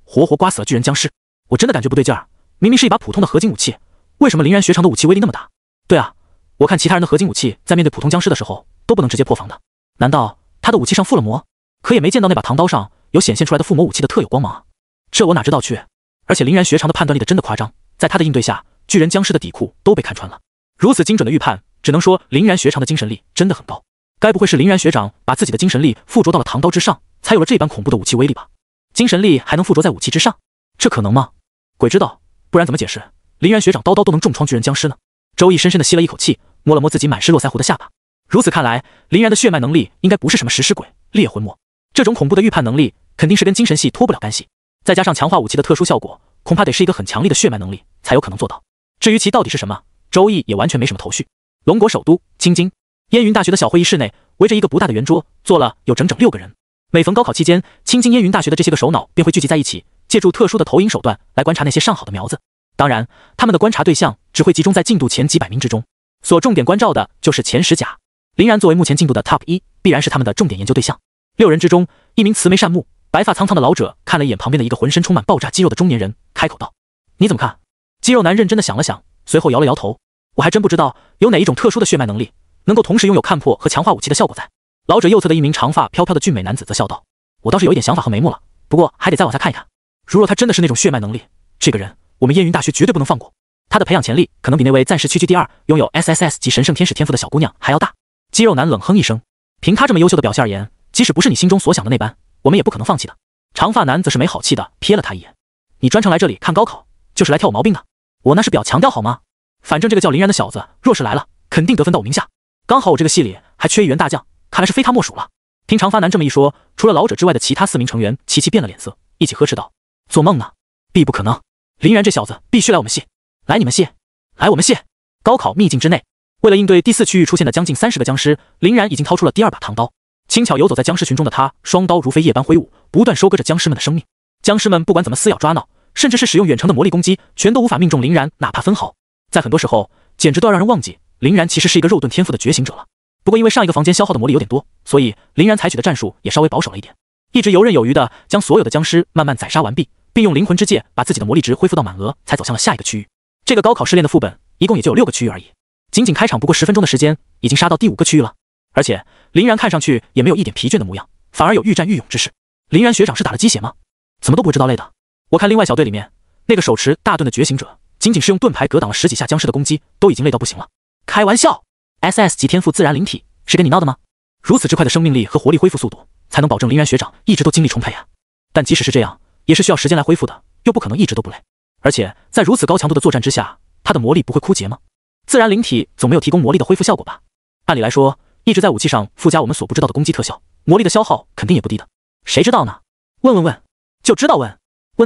活活刮死了巨人僵尸。我真的感觉不对劲儿，明明是一把普通的合金武器，为什么林然学长的武器威力那么大？对啊，我看其他人的合金武器在面对普通僵尸的时候都不能直接破防的，难道他的武器上附了魔？可也没见到那把唐刀上有显现出来的附魔武器的特有光芒啊，这我哪知道去？而且林然学长的判断力的真的夸张，在他的应对下，巨人僵尸的底裤都被看穿了。如此精准的预判，只能说林然学长的精神力真的很高。该不会是林然学长把自己的精神力附着到了唐刀之上，才有了这般恐怖的武器威力吧？精神力还能附着在武器之上，这可能吗？鬼知道，不然怎么解释林然学长刀都能重创巨人僵尸呢？周易深深的吸了一口气，摸了摸自己满是络腮胡的下巴。如此看来，林然的血脉能力应该不是什么食尸鬼、猎魂魔，这种恐怖的预判能力肯定是跟精神系脱不了干系，再加上强化武器的特殊效果，恐怕得是一个很强力的血脉能力才有可能做到。至于其到底是什么，周易也完全没什么头绪。龙国首都青津燕云大学的小会议室内，围着一个不大的圆桌，坐了有整整6个人。每逢高考期间，青津燕云大学的这些个首脑便会聚集在一起，借助特殊的投影手段来观察那些上好的苗子。当然，他们的观察对象只会集中在进度前几百名之中，所重点关照的就是前10甲。林然作为目前进度的 Top 1，必然是他们的重点研究对象。6人之中，一名慈眉善目、白发苍苍的老者看了一眼旁边的一个浑身充满爆炸肌肉的中年人，开口道：“你怎么看？”肌肉男认真的想了想，随后摇了摇头：“我还真不知道有哪一种特殊的血脉能力，能够同时拥有看破和强化武器的效果在。”老者右侧的一名长发飘飘的俊美男子则笑道：“我倒是有一点想法和眉目了，不过还得再往下看一看。如若他真的是那种血脉能力，这个人我们燕云大学绝对不能放过。他的培养潜力可能比那位暂时屈居第2、拥有 SSS 级神圣天使天赋的小姑娘还要大。”肌肉男冷哼一声：“凭他这么优秀的表现而言，即使不是你心中所想的那般，我们也不可能放弃的。”长发男则是没好气的瞥了他一眼：“你专程来这里看高考，就是来挑我毛病的？我那是表强调好吗？反正这个叫林然的小子，若是来了，肯定得分到我名下。刚好我这个系里还缺一员大将，看来是非他莫属了。”听长发男这么一说，除了老者之外的其他4名成员齐齐变了脸色，一起呵斥道：“做梦呢！必不可能！林然这小子必须来我们系！来你们系！来我们系！”高考秘境之内，为了应对第4区域出现的将近30个僵尸，林然已经掏出了第2把唐刀。轻巧游走在僵尸群中的他，双刀如飞叶般挥舞，不断收割着僵尸们的生命。僵尸们不管怎么撕咬抓挠，甚至是使用远程的魔力攻击，全都无法命中林然哪怕分毫。在很多时候，简直都要让人忘记林然其实是一个肉盾天赋的觉醒者了。不过因为上一个房间消耗的魔力有点多，所以林然采取的战术也稍微保守了一点，一直游刃有余的将所有的僵尸慢慢宰杀完毕，并用灵魂之戒把自己的魔力值恢复到满额，才走向了下一个区域。这个高考试炼的副本一共也就有6个区域而已，仅仅开场不过10分钟的时间，已经杀到第5个区域了。而且林然看上去也没有一点疲倦的模样，反而有愈战愈勇之势。林然学长是打了鸡血吗？怎么都不会知道累的？我看另外小队里面那个手持大盾的觉醒者，仅仅是用盾牌格挡了10几下僵尸的攻击，都已经累到不行了。开玩笑 ，SS 级天赋自然灵体是跟你闹的吗？如此之快的生命力和活力恢复速度，才能保证林然学长一直都精力充沛啊。但即使是这样，也是需要时间来恢复的，又不可能一直都不累。而且在如此高强度的作战之下，他的魔力不会枯竭吗？自然灵体总没有提供魔力的恢复效果吧？按理来说，一直在武器上附加我们所不知道的攻击特效，魔力的消耗肯定也不低的。谁知道呢？问，就知道问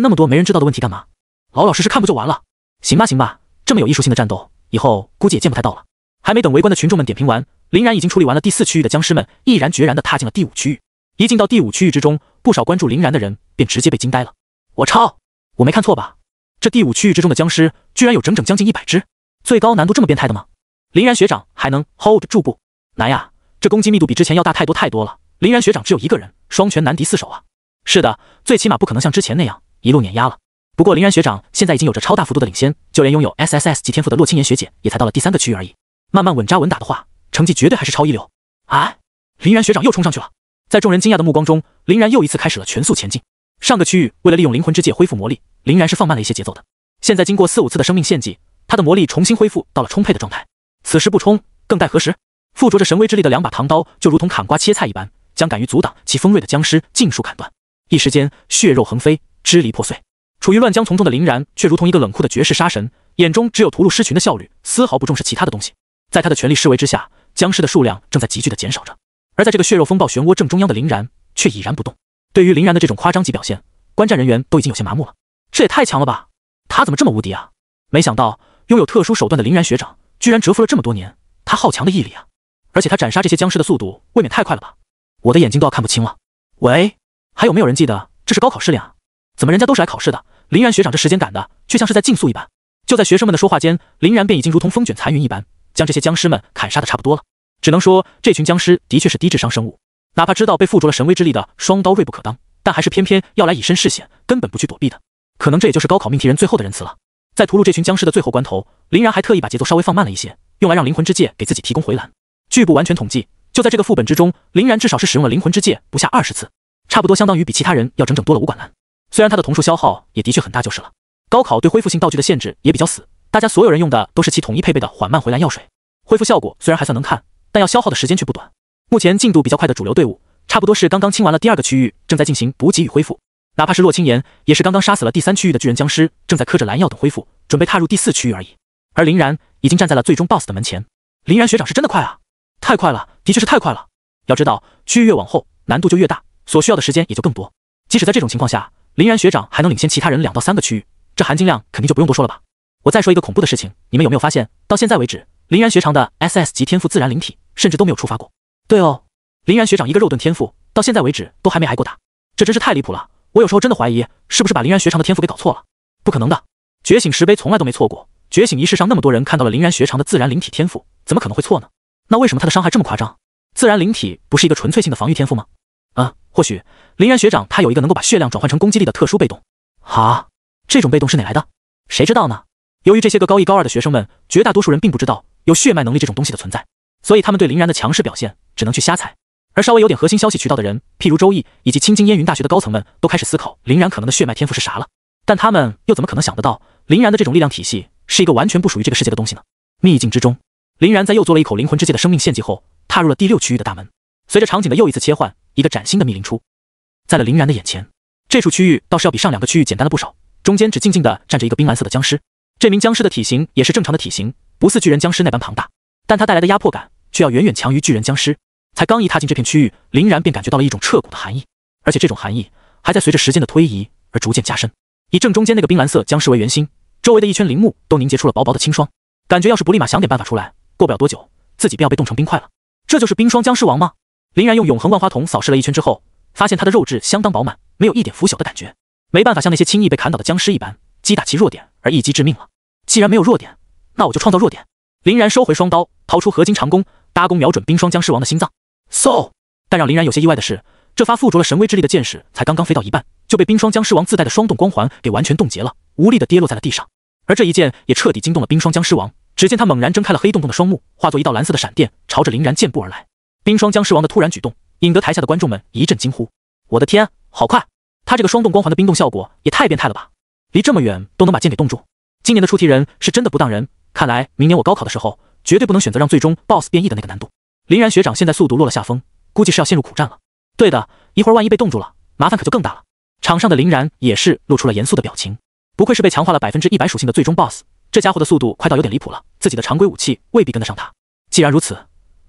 那么多没人知道的问题干嘛？老老实实看不就完了？行吧，这么有艺术性的战斗，以后估计也见不太到了。还没等围观的群众们点评完，林然已经处理完了第4区域的僵尸们，毅然决然地踏进了第5区域。一进到第5区域之中，不少关注林然的人便直接被惊呆了。我操，我没看错吧？这第5区域之中的僵尸居然有整整将近100只，最高难度这么变态的吗？林然学长还能 hold 住不？难呀，这攻击密度比之前要大太多了。林然学长只有一个人，双拳难敌4手啊。是的，最起码不可能像之前那样一路碾压了。不过林然学长现在已经有着超大幅度的领先，就连拥有 SSS 级天赋的洛青岩学姐也才到了第3个区域而已。慢慢稳扎稳打的话，成绩绝对还是超一流。哎，林然学长又冲上去了。在众人惊讶的目光中，林然又一次开始了全速前进。上个区域为了利用灵魂之戒恢复魔力，林然是放慢了一些节奏的。现在经过4、5次的生命献祭，他的魔力重新恢复到了充沛的状态。此时不冲，更待何时？附着着神威之力的2把唐刀就如同砍瓜切菜一般，将敢于阻挡其锋锐的僵尸尽数砍断。一时间血肉横飞，支离破碎。处于乱将丛中的林然却如同一个冷酷的绝世杀神，眼中只有屠戮狮群的效率，丝毫不重视其他的东西。在他的全力示威之下，僵尸的数量正在急剧的减少着。而在这个血肉风暴漩涡正中央的林然却已然不动。对于林然的这种夸张级表现，观战人员都已经有些麻木了。这也太强了吧，他怎么这么无敌啊？没想到拥有特殊手段的林然学长居然蛰伏了这么多年，他好强的毅力啊！而且他斩杀这些僵尸的速度未免太快了吧，我的眼睛都要看不清了。喂，还有没有人记得这是高考试炼啊？怎么人家都是来考试的，林然学长这时间赶的却像是在竞速一般。就在学生们的说话间，林然便已经如同风卷残云一般，将这些僵尸们砍杀的差不多了。只能说这群僵尸的确是低智商生物，哪怕知道被附着了神威之力的双刀锐不可当，但还是偏偏要来以身试险，根本不去躲避的。可能这也就是高考命题人最后的仁慈了。在屠戮这群僵尸的最后关头，林然还特意把节奏稍微放慢了一些，用来让灵魂之戒给自己提供回蓝。据不完全统计，就在这个副本之中，林然至少是使用了灵魂之戒不下20次，差不多相当于比其他人要整整多了5管蓝。虽然他的瞳数消耗也的确很大就是了。高考对恢复性道具的限制也比较死，大家所有人用的都是其统一配备的缓慢回蓝药水，恢复效果虽然还算能看，但要消耗的时间却不短。目前进度比较快的主流队伍，差不多是刚刚清完了第2个区域，正在进行补给与恢复。哪怕是洛青岩，也是刚刚杀死了第3区域的巨人僵尸，正在嗑着蓝药等恢复，准备踏入第4区域而已。而林然已经站在了最终 BOSS 的门前。林然学长是真的快啊，太快了，的确是太快了。要知道，区域越往后，难度就越大，所需要的时间也就更多。即使在这种情况下，林然学长还能领先其他人2到3个区域，这含金量肯定就不用多说了吧。我再说一个恐怖的事情，你们有没有发现，到现在为止，林然学长的 SS 级天赋自然灵体甚至都没有触发过。对哦，林然学长一个肉盾天赋，到现在为止都还没挨过打，这真是太离谱了。我有时候真的怀疑，是不是把林然学长的天赋给搞错了？不可能的，觉醒石碑从来都没错过，觉醒仪式上那么多人看到了林然学长的自然灵体天赋，怎么可能会错呢？那为什么他的伤害这么夸张？自然灵体不是一个纯粹性的防御天赋吗？或许林然学长他有一个能够把血量转换成攻击力的特殊被动。哈，这种被动是哪来的？谁知道呢？由于这些个高1高2的学生们，绝大多数人并不知道有血脉能力这种东西的存在，所以他们对林然的强势表现只能去瞎猜。而稍微有点核心消息渠道的人，譬如周易以及青金烟云大学的高层们，都开始思考林然可能的血脉天赋是啥了。但他们又怎么可能想得到，林然的这种力量体系是一个完全不属于这个世界的东西呢？秘境之中，林然在又做了一口灵魂之戒的生命献祭后，踏入了第6区域的大门。随着场景的又一次切换，一个崭新的密林出在了林然的眼前。这处区域倒是要比上2个区域简单了不少，中间只静静地站着一个冰蓝色的僵尸。这名僵尸的体型也是正常的体型，不似巨人僵尸那般庞大，但它带来的压迫感却要远远强于巨人僵尸。才刚一踏进这片区域，林然便感觉到了一种彻骨的寒意，而且这种寒意还在随着时间的推移而逐渐加深。以正中间那个冰蓝色僵尸为圆心，周围的一圈陵墓都凝结出了薄薄的清霜，感觉要是不立马想点办法出来，过不了多久自己便要被冻成冰块了。这就是冰霜僵尸王吗？林然用永恒万花筒扫视了一圈之后，发现他的肉质相当饱满，没有一点腐朽的感觉，没办法像那些轻易被砍倒的僵尸一般击打其弱点而一击致命了。既然没有弱点，那我就创造弱点。林然收回双刀，掏出合金长弓，搭弓瞄准冰霜僵尸王的心脏。嗖！但让林然有些意外的是，这发附着了神威之力的箭矢才刚刚飞到一半，就被冰霜僵尸王自带的霜冻光环给完全冻结了，无力的跌落在了地上。而这一箭也彻底惊动了冰霜僵尸王，只见他猛然睁开了黑洞洞的双目，化作一道蓝色的闪电，朝着林然箭步而来。冰霜僵尸王的突然举动，引得台下的观众们一阵惊呼：“我的天，好快！他这个霜冻光环的冰冻效果也太变态了吧！离这么远都能把箭给冻住。今年的出题人是真的不当人，看来明年我高考的时候绝对不能选择让最终 BOSS 变异的那个难度。”林然学长现在速度落了下风，估计是要陷入苦战了。对的，一会儿万一被冻住了，麻烦可就更大了。场上的林然也是露出了严肃的表情，不愧是被强化了100%属性的最终 BOSS， 这家伙的速度快到有点离谱了，自己的常规武器未必跟得上他。既然如此，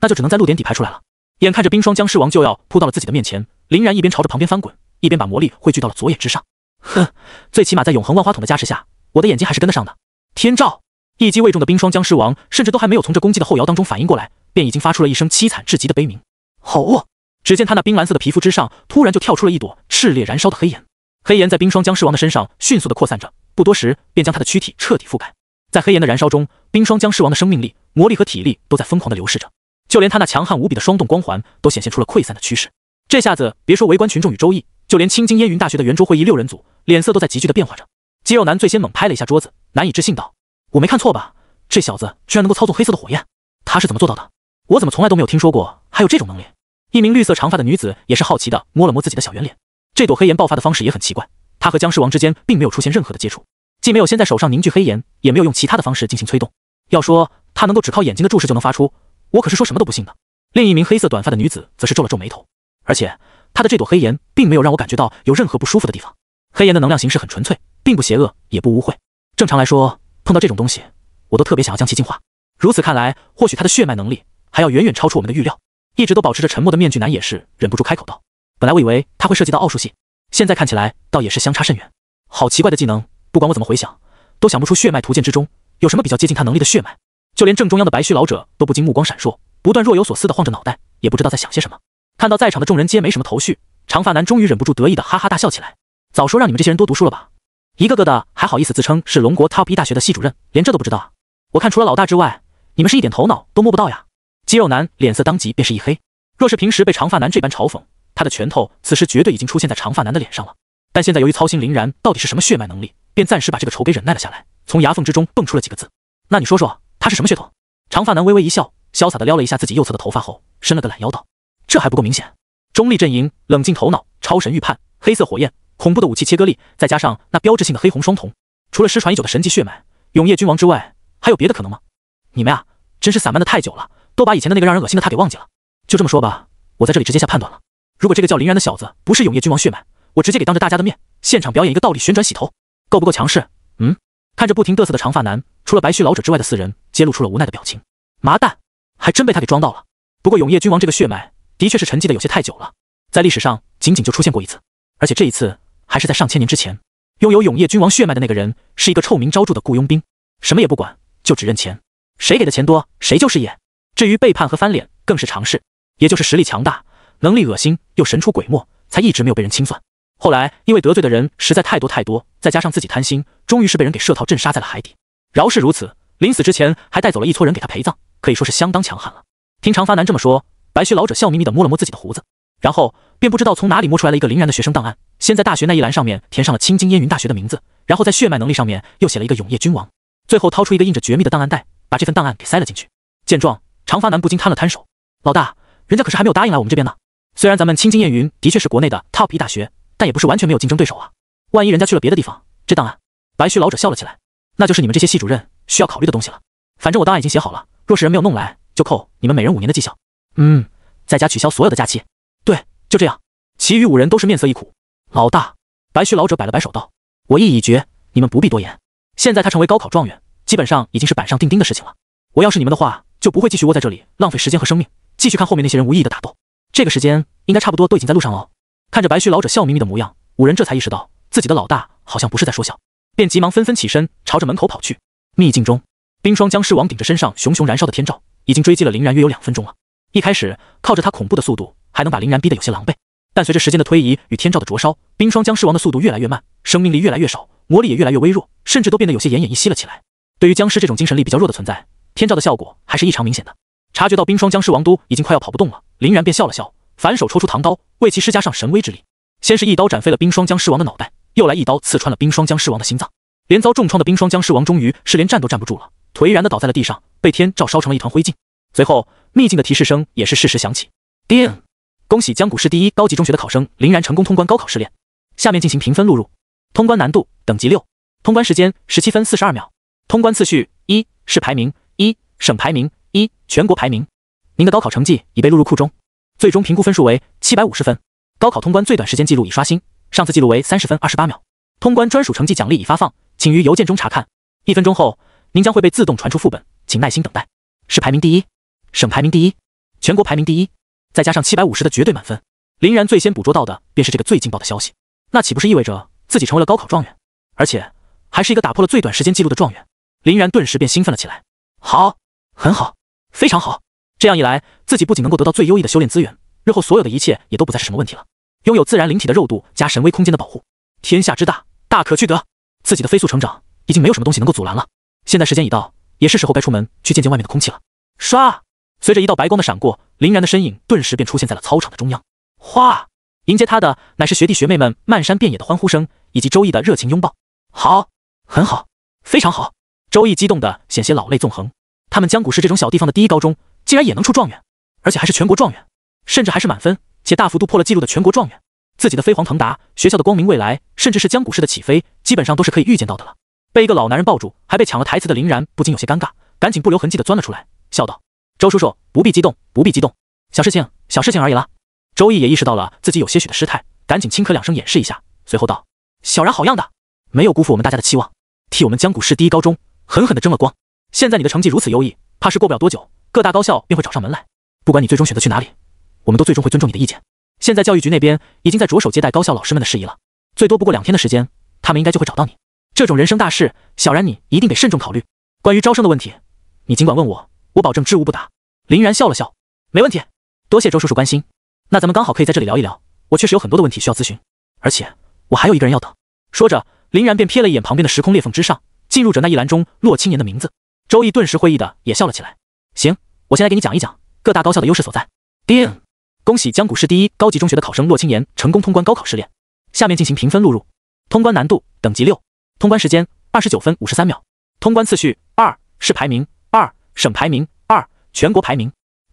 那就只能在露点底排出来了。眼看着冰霜僵尸王就要扑到了自己的面前，林然一边朝着旁边翻滚，一边把魔力汇聚到了左眼之上。哼，最起码在永恒万花筒的加持下，我的眼睛还是跟得上的。天照！一击未中的冰霜僵尸王甚至都还没有从这攻击的后摇当中反应过来，便已经发出了一声凄惨至极的悲鸣。吼！只见他那冰蓝色的皮肤之上突然就跳出了一朵炽烈燃烧的黑炎，黑炎在冰霜僵尸王的身上迅速的扩散着，不多时便将他的躯体彻底覆盖。在黑炎的燃烧中，冰霜僵尸王的生命力、魔力和体力都在疯狂的流逝着，就连他那强悍无比的霜冻光环都显现出了溃散的趋势。这下子别说围观群众与周易，就连青金烟云大学的圆桌会议6人组脸色都在急剧的变化着。肌肉男最先猛拍了一下桌子，难以置信道：“我没看错吧？这小子居然能够操纵黑色的火焰，他是怎么做到的？我怎么从来都没有听说过还有这种能力？”一名绿色长发的女子也是好奇的摸了摸自己的小圆脸。这朵黑炎爆发的方式也很奇怪，她和僵尸王之间并没有出现任何的接触，既没有先在手上凝聚黑炎，也没有用其他的方式进行催动。要说她能够只靠眼睛的注视就能发出，我可是说什么都不信的。另一名黑色短发的女子则是皱了皱眉头，而且她的这朵黑炎并没有让我感觉到有任何不舒服的地方。黑炎的能量形式很纯粹，并不邪恶，也不污秽。正常来说，碰到这种东西，我都特别想要将其净化。如此看来，或许他的血脉能力还要远远超出我们的预料。一直都保持着沉默的面具男也是忍不住开口道：“本来我以为他会涉及到奥数系，现在看起来倒也是相差甚远。好奇怪的技能，不管我怎么回想，都想不出血脉图鉴之中有什么比较接近他能力的血脉。”就连正中央的白须老者都不禁目光闪烁，不断若有所思地晃着脑袋，也不知道在想些什么。看到在场的众人皆没什么头绪，长发男终于忍不住得意的哈哈大笑起来。早说让你们这些人多读书了吧，一个个的还好意思自称是龙国 Top 1大学的系主任，连这都不知道啊！我看除了老大之外，你们是一点头脑都摸不到呀！肌肉男脸色当即便是一黑，若是平时被长发男这般嘲讽，他的拳头此时绝对已经出现在长发男的脸上了。但现在由于操心林然到底是什么血脉能力，便暂时把这个仇给忍耐了下来，从牙缝之中蹦出了几个字：“那你说说他是什么血统？”长发男微微一笑，潇洒地撩了一下自己右侧的头发后，伸了个懒腰道：“这还不够明显？中立阵营，冷静头脑，超神预判，黑色火焰，恐怖的武器切割力，再加上那标志性的黑红双瞳，除了失传已久的神级血脉永夜君王之外，还有别的可能吗？你们呀，真是散漫的太久了，都把以前的那个让人恶心的他给忘记了。就这么说吧，我在这里直接下判断了，如果这个叫林然的小子不是永夜君王血脉，我直接给当着大家的面现场表演一个倒立旋转洗头，够不够强势？”看着不停嘚瑟的长发男，除了白须老者之外的4人皆露出了无奈的表情。麻蛋，还真被他给装到了。不过永夜君王这个血脉的确是沉寂的有些太久了，在历史上仅仅就出现过一次，而且这一次还是在上千年之前。拥有永夜君王血脉的那个人是一个臭名昭著的雇佣兵，什么也不管，就只认钱，谁给的钱多谁就是爷。至于背叛和翻脸更是常事，也就是实力强大，能力恶心又神出鬼没，才一直没有被人清算。后来因为得罪的人实在太多，再加上自己贪心，终于是被人给设套镇杀在了海底。饶是如此，临死之前还带走了一撮人给他陪葬，可以说是相当强悍了。听长发男这么说，白须老者笑眯眯地摸了摸自己的胡子，然后便不知道从哪里摸出来了一个林然的学生档案，先在大学那一栏上面填上了青金烟云大学的名字，然后在血脉能力上面又写了一个永夜君王，最后掏出一个印着绝密的档案袋，把这份档案给塞了进去。见状，长发男不禁摊了摊手：“老大，人家可是还没有答应来我们这边呢。虽然咱们青金烟云的确是国内的 Top 1大学，但也不是完全没有竞争对手啊。万一人家去了别的地方，这档案……”白须老者笑了起来：“那就是你们这些系主任需要考虑的东西了。反正我档案已经写好了，若是人没有弄来，就扣你们每人5年的绩效。在家取消所有的假期。对，就这样。”其余5人都是面色一苦。老大，白须老者摆了摆手道：“我意已决，你们不必多言。现在他成为高考状元，基本上已经是板上钉钉的事情了。我要是你们的话，就不会继续窝在这里浪费时间和生命，继续看后面那些人无意义的打斗。这个时间应该差不多都已经在路上了。”看着白须老者笑眯眯的模样，5人这才意识到自己的老大好像不是在说笑，便急忙纷纷起身朝着门口跑去。秘境中，冰霜僵尸王顶着身上熊熊燃烧的天照，已经追击了林然约有2分钟了。一开始靠着他恐怖的速度，还能把林然逼得有些狼狈，但随着时间的推移与天照的灼烧，冰霜僵尸王的速度越来越慢，生命力越来越少，魔力也越来越微弱，甚至都变得有些奄奄一息了起来。对于僵尸这种精神力比较弱的存在，天照的效果还是异常明显的。察觉到冰霜僵尸王都已经快要跑不动了，林然便笑了笑，反手抽出唐刀，为其施加上神威之力。先是一刀斩飞了冰霜僵尸王的脑袋，又来一刀刺穿了冰霜僵尸王的心脏。连遭重创的冰霜僵尸王终于是连站都站不住了，颓然的倒在了地上，被天照烧成了一团灰烬。随后秘境的提示声也是适时响起。叮！恭喜江谷市第一高级中学的考生林然成功通关高考试炼。下面进行评分录入。通关难度等级6，通关时间17分42秒。通关次序1，市排名1，省排名1，全国排名。您的高考成绩已被录入库中，最终评估分数为750分。高考通关最短时间记录已刷新，上次记录为30分28秒。通关专属成绩奖励已发放，请于邮件中查看。1分钟后，您将会被自动传出副本，请耐心等待。市排名第一，省排名第一，全国排名第一，再加上750的绝对满分，林然最先捕捉到的便是这个最劲爆的消息。那岂不是意味着自己成为了高考状元，而且还是一个打破了最短时间记录的状元？林然顿时便兴奋了起来。好，很好，非常好。这样一来，自己不仅能够得到最优异的修炼资源，日后所有的一切也都不再是什么问题了。拥有自然灵体的肉度加神威空间的保护，天下之大，大可去得。自己的飞速成长已经没有什么东西能够阻拦了。现在时间已到，也是时候该出门去见见外面的空气了。唰！随着一道白光的闪过，林然的身影顿时便出现在了操场的中央。哗！迎接他的乃是学弟学妹们漫山遍野的欢呼声，以及周易的热情拥抱。好，很好，非常好。周易激动的险些老泪纵横。他们江谷市这种小地方的第一高中，竟然也能出状元，而且还是全国状元，甚至还是满分，且大幅度破了记录的全国状元。自己的飞黄腾达，学校的光明未来，甚至是江谷市的起飞，基本上都是可以预见到的了。被一个老男人抱住，还被抢了台词的林然不禁有些尴尬，赶紧不留痕迹的钻了出来，笑道：“周叔叔，不必激动，不必激动，小事情，小事情而已啦。”周易也意识到了自己有些许的失态，赶紧轻咳2声掩饰一下，随后道：“小然好样的，没有辜负我们大家的期望，替我们江谷市第一高中狠狠地争了光。现在你的成绩如此优异，怕是过不了多久，各大高校便会找上门来。不管你最终选择去哪里，我们都最终会尊重你的意见。现在教育局那边已经在着手接待高校老师们的事宜了，最多不过2天的时间，他们应该就会找到你。这种人生大事，小然你一定得慎重考虑。关于招生的问题，你尽管问我，我保证知无不答。”林然笑了笑：“没问题，多谢周叔叔关心。那咱们刚好可以在这里聊一聊，我确实有很多的问题需要咨询，而且我还有一个人要等。”说着，林然便瞥了一眼旁边的时空裂缝之上，进入者那一栏中洛青言的名字。周易顿时会意的也笑了起来：“行，我先来给你讲一讲各大高校的优势所在。”叮！恭喜江谷市第一高级中学的考生洛青言成功通关高考试炼。下面进行评分录入。通关难度等级6，通关时间29分53秒。通关次序2，市排名2，省排名2，全国排名。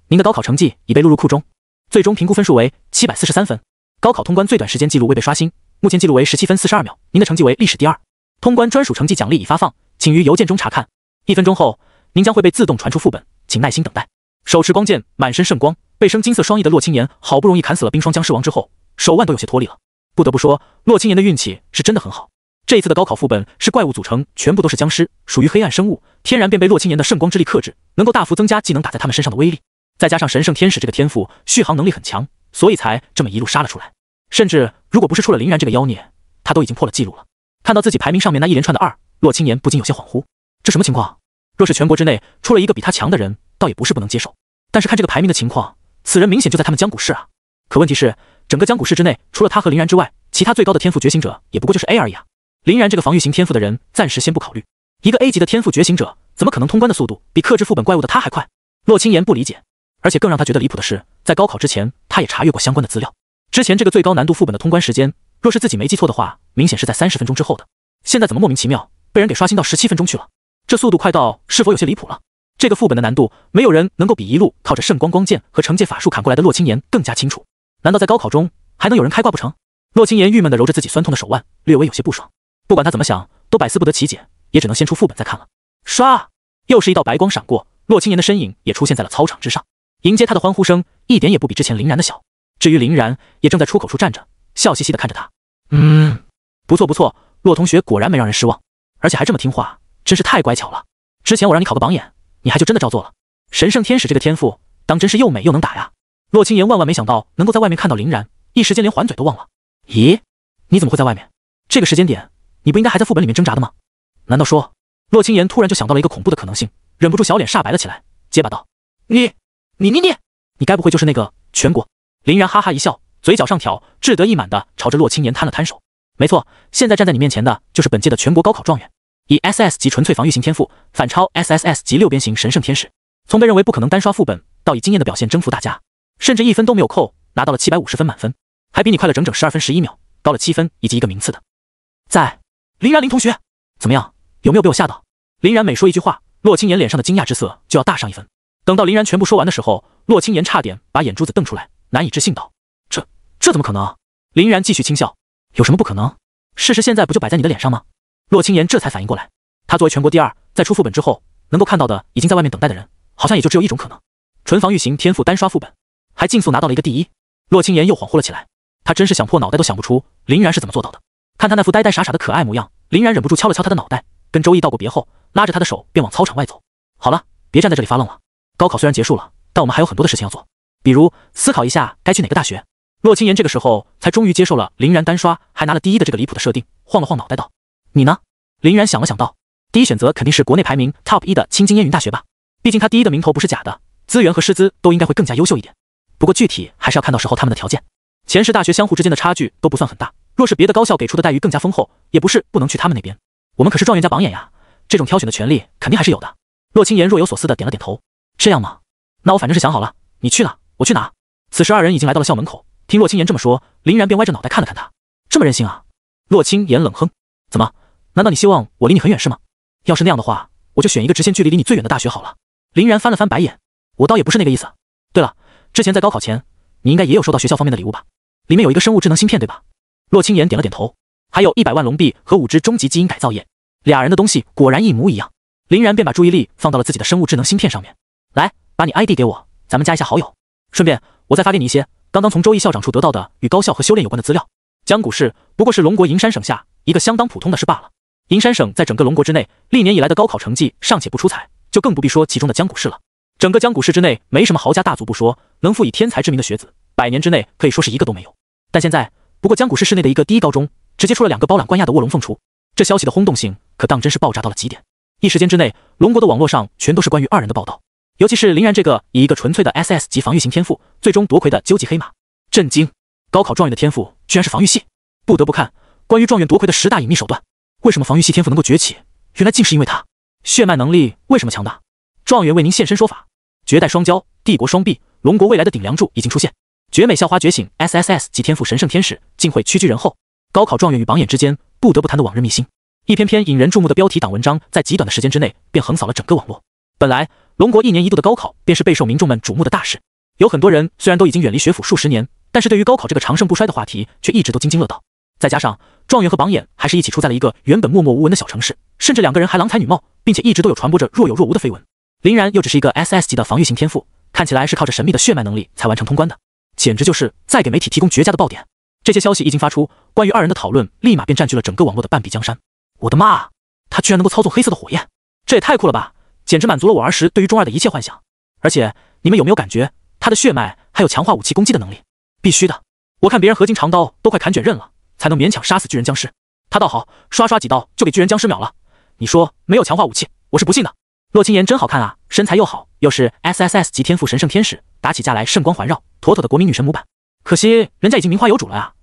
您的高考成绩已被录入库中，最终评估分数为743分。高考通关最短时间记录未被刷新，目前记录为17分42秒，您的成绩为历史第2。通关专属成绩奖励已发放，请于邮件中查看。1分钟后，您将会被自动传出副本，请耐心等待。手持光剑，满身圣光，被生金色双翼的洛青言好不容易砍死了冰霜僵尸王之后，手腕都有些脱力了。不得不说，洛青言的运气是真的很好。这一次的高考副本是怪物组成，全部都是僵尸，属于黑暗生物，天然便被洛青言的圣光之力克制，能够大幅增加技能打在他们身上的威力。再加上神圣天使这个天赋，续航能力很强，所以才这么一路杀了出来。甚至如果不是出了林然这个妖孽，他都已经破了记录了。看到自己排名上面那一连串的2，洛青言不禁有些恍惚，这什么情况？若是全国之内出了一个比他强的人，倒也不是不能接受。但是看这个排名的情况，此人明显就在他们江谷市啊。可问题是，整个江谷市之内，除了他和林然之外，其他最高的天赋觉醒者也不过就是 A 而已啊。林然这个防御型天赋的人，暂时先不考虑。一个 A 级的天赋觉醒者，怎么可能通关的速度比克制副本怪物的他还快？洛青言不理解。而且更让他觉得离谱的是，在高考之前，他也查阅过相关的资料。之前这个最高难度副本的通关时间，若是自己没记错的话，明显是在30分钟之后的。现在怎么莫名其妙被人给刷新到17分钟去了？这速度快到是否有些离谱了？这个副本的难度，没有人能够比一路靠着圣光光剑和惩戒法术砍过来的洛青言更加清楚。难道在高考中还能有人开挂不成？洛青言郁闷地揉着自己酸痛的手腕，略微有些不爽。不管他怎么想，都百思不得其解，也只能先出副本再看了。唰，又是一道白光闪过，洛青言的身影也出现在了操场之上。迎接他的欢呼声一点也不比之前林然的小。至于林然，也正在出口处站着，笑嘻嘻地看着他。不错不错，洛同学果然没让人失望，而且还这么听话，真是太乖巧了。之前我让你考个榜眼，你还就真的照做了。神圣天使这个天赋，当真是又美又能打呀。洛青言万万没想到能够在外面看到林然，一时间连还嘴都忘了。咦，你怎么会在外面？这个时间点，你不应该还在副本里面挣扎的吗？难道说……洛青言突然就想到了一个恐怖的可能性，忍不住小脸煞白了起来，结巴道：“你该不会就是那个全国？”林然哈哈一笑，嘴角上挑，志得意满的朝着洛青言摊了摊手。没错，现在站在你面前的就是本届的全国高考状元。以 SS 级纯粹防御型天赋反超 SSS 级6边形神圣天使，从被认为不可能单刷副本到以惊艳的表现征服大家，甚至1分都没有扣，拿到了750分满分，还比你快了整整12分11秒，高了7分以及1个名次的。在林然林同学，怎么样？有没有被我吓到？林然每说一句话，洛青岩脸上的惊讶之色就要大上1分。等到林然全部说完的时候，洛青岩差点把眼珠子瞪出来，难以置信道：这怎么可能？林然继续轻笑，有什么不可能？事实现在不就摆在你的脸上吗？洛青岩这才反应过来，他作为全国第2，在出副本之后能够看到的已经在外面等待的人，好像也就只有一种可能，纯防御型天赋单刷副本，还竞速拿到了一个第1。洛青岩又恍惚了起来，他真是想破脑袋都想不出林然是怎么做到的。看他那副呆呆傻傻的可爱模样，林然忍不住敲了敲他的脑袋，跟周易道过别后，拉着他的手便往操场外走。好了，别站在这里发愣了，高考虽然结束了，但我们还有很多的事情要做，比如思考一下该去哪个大学。洛青岩这个时候才终于接受了林然单刷还拿了第1的这个离谱的设定，晃了晃脑袋道：你呢？林然想了想道：第1选择肯定是国内排名 Top 1的青金烟云大学吧，毕竟他第1的名头不是假的，资源和师资都应该会更加优秀一点。不过具体还是要看到时候他们的条件。前10大学相互之间的差距都不算很大，若是别的高校给出的待遇更加丰厚，也不是不能去他们那边。我们可是状元家榜眼呀，这种挑选的权利肯定还是有的。洛青岩若有所思的点了点头。这样吗？那我反正是想好了，你去哪我去哪。此时2人已经来到了校门口，听洛青岩这么说，林然便歪着脑袋看了看他，这么任性啊？洛青岩冷哼，怎么？难道你希望我离你很远是吗？要是那样的话，我就选一个直线距离离你最远的大学好了。林然翻了翻白眼，我倒也不是那个意思。对了，之前在高考前，你应该也有收到学校方面的礼物吧？里面有一个生物智能芯片对吧？洛青岩点了点头，还有100万龙币和5只终极基因改造液。俩人的东西果然一模一样。林然便把注意力放到了自己的生物智能芯片上面。来，把你 ID 给我，咱们加一下好友。顺便，我再发给你一些刚刚从周易校长处得到的与高校和修炼有关的资料。江谷市不过是龙国银山省下一个相当普通的市罢了。银山省在整个龙国之内，历年以来的高考成绩尚且不出彩，就更不必说其中的江谷市了。整个江谷市之内没什么豪家大族不说，能附以天才之名的学子，100年之内可以说是一个都没有。但现在，不过江谷市市内的一个第1高中，直接出了2个包揽冠亚的卧龙凤雏，这消息的轰动性可当真是爆炸到了极点。一时间之内，龙国的网络上全都是关于2人的报道，尤其是林然这个以一个纯粹的 SS 级防御型天赋最终夺魁的究极黑马。震惊！高考状元的天赋居然是防御系，不得不看关于状元夺魁的10大隐秘手段。为什么防御系天赋能够崛起？原来竟是因为他血脉能力为什么强大？状元为您现身说法。绝代双骄，帝国双璧，龙国未来的顶梁柱已经出现。绝美校花觉醒 ，SSS 级天赋神圣天使竟会屈居人后。高考状元与榜眼之间不得不谈的往日秘辛，一篇篇引人注目的标题党文章在极短的时间之内便横扫了整个网络。本来龙国1年1度的高考便是备受民众们瞩目的大事，有很多人虽然都已经远离学府数10年，但是对于高考这个长盛不衰的话题却一直都津津乐道。再加上状元和榜眼还是一起出在了一个原本默默无闻的小城市，甚至2个人还郎才女貌，并且一直都有传播着若有若无的绯闻。林然又只是一个 SS 级的防御型天赋，看起来是靠着神秘的血脉能力才完成通关的，简直就是在给媒体提供绝佳的爆点。这些消息一经发出，关于2人的讨论立马便占据了整个网络的半壁江山。我的妈啊，他居然能够操纵黑色的火焰，这也太酷了吧，简直满足了我儿时对于中2的一切幻想。而且你们有没有感觉他的血脉还有强化武器攻击的能力？必须的，我看别人合金长刀都快砍卷刃了，才能勉强杀死巨人僵尸，他倒好，刷刷几刀就给巨人僵尸秒了。你说没有强化武器，我是不信的。洛青岩真好看啊，身材又好，又是 SSS 级天赋神圣天使，打起架来圣光环绕，妥妥的国民女神模板。可惜人家已经名花有主了啊，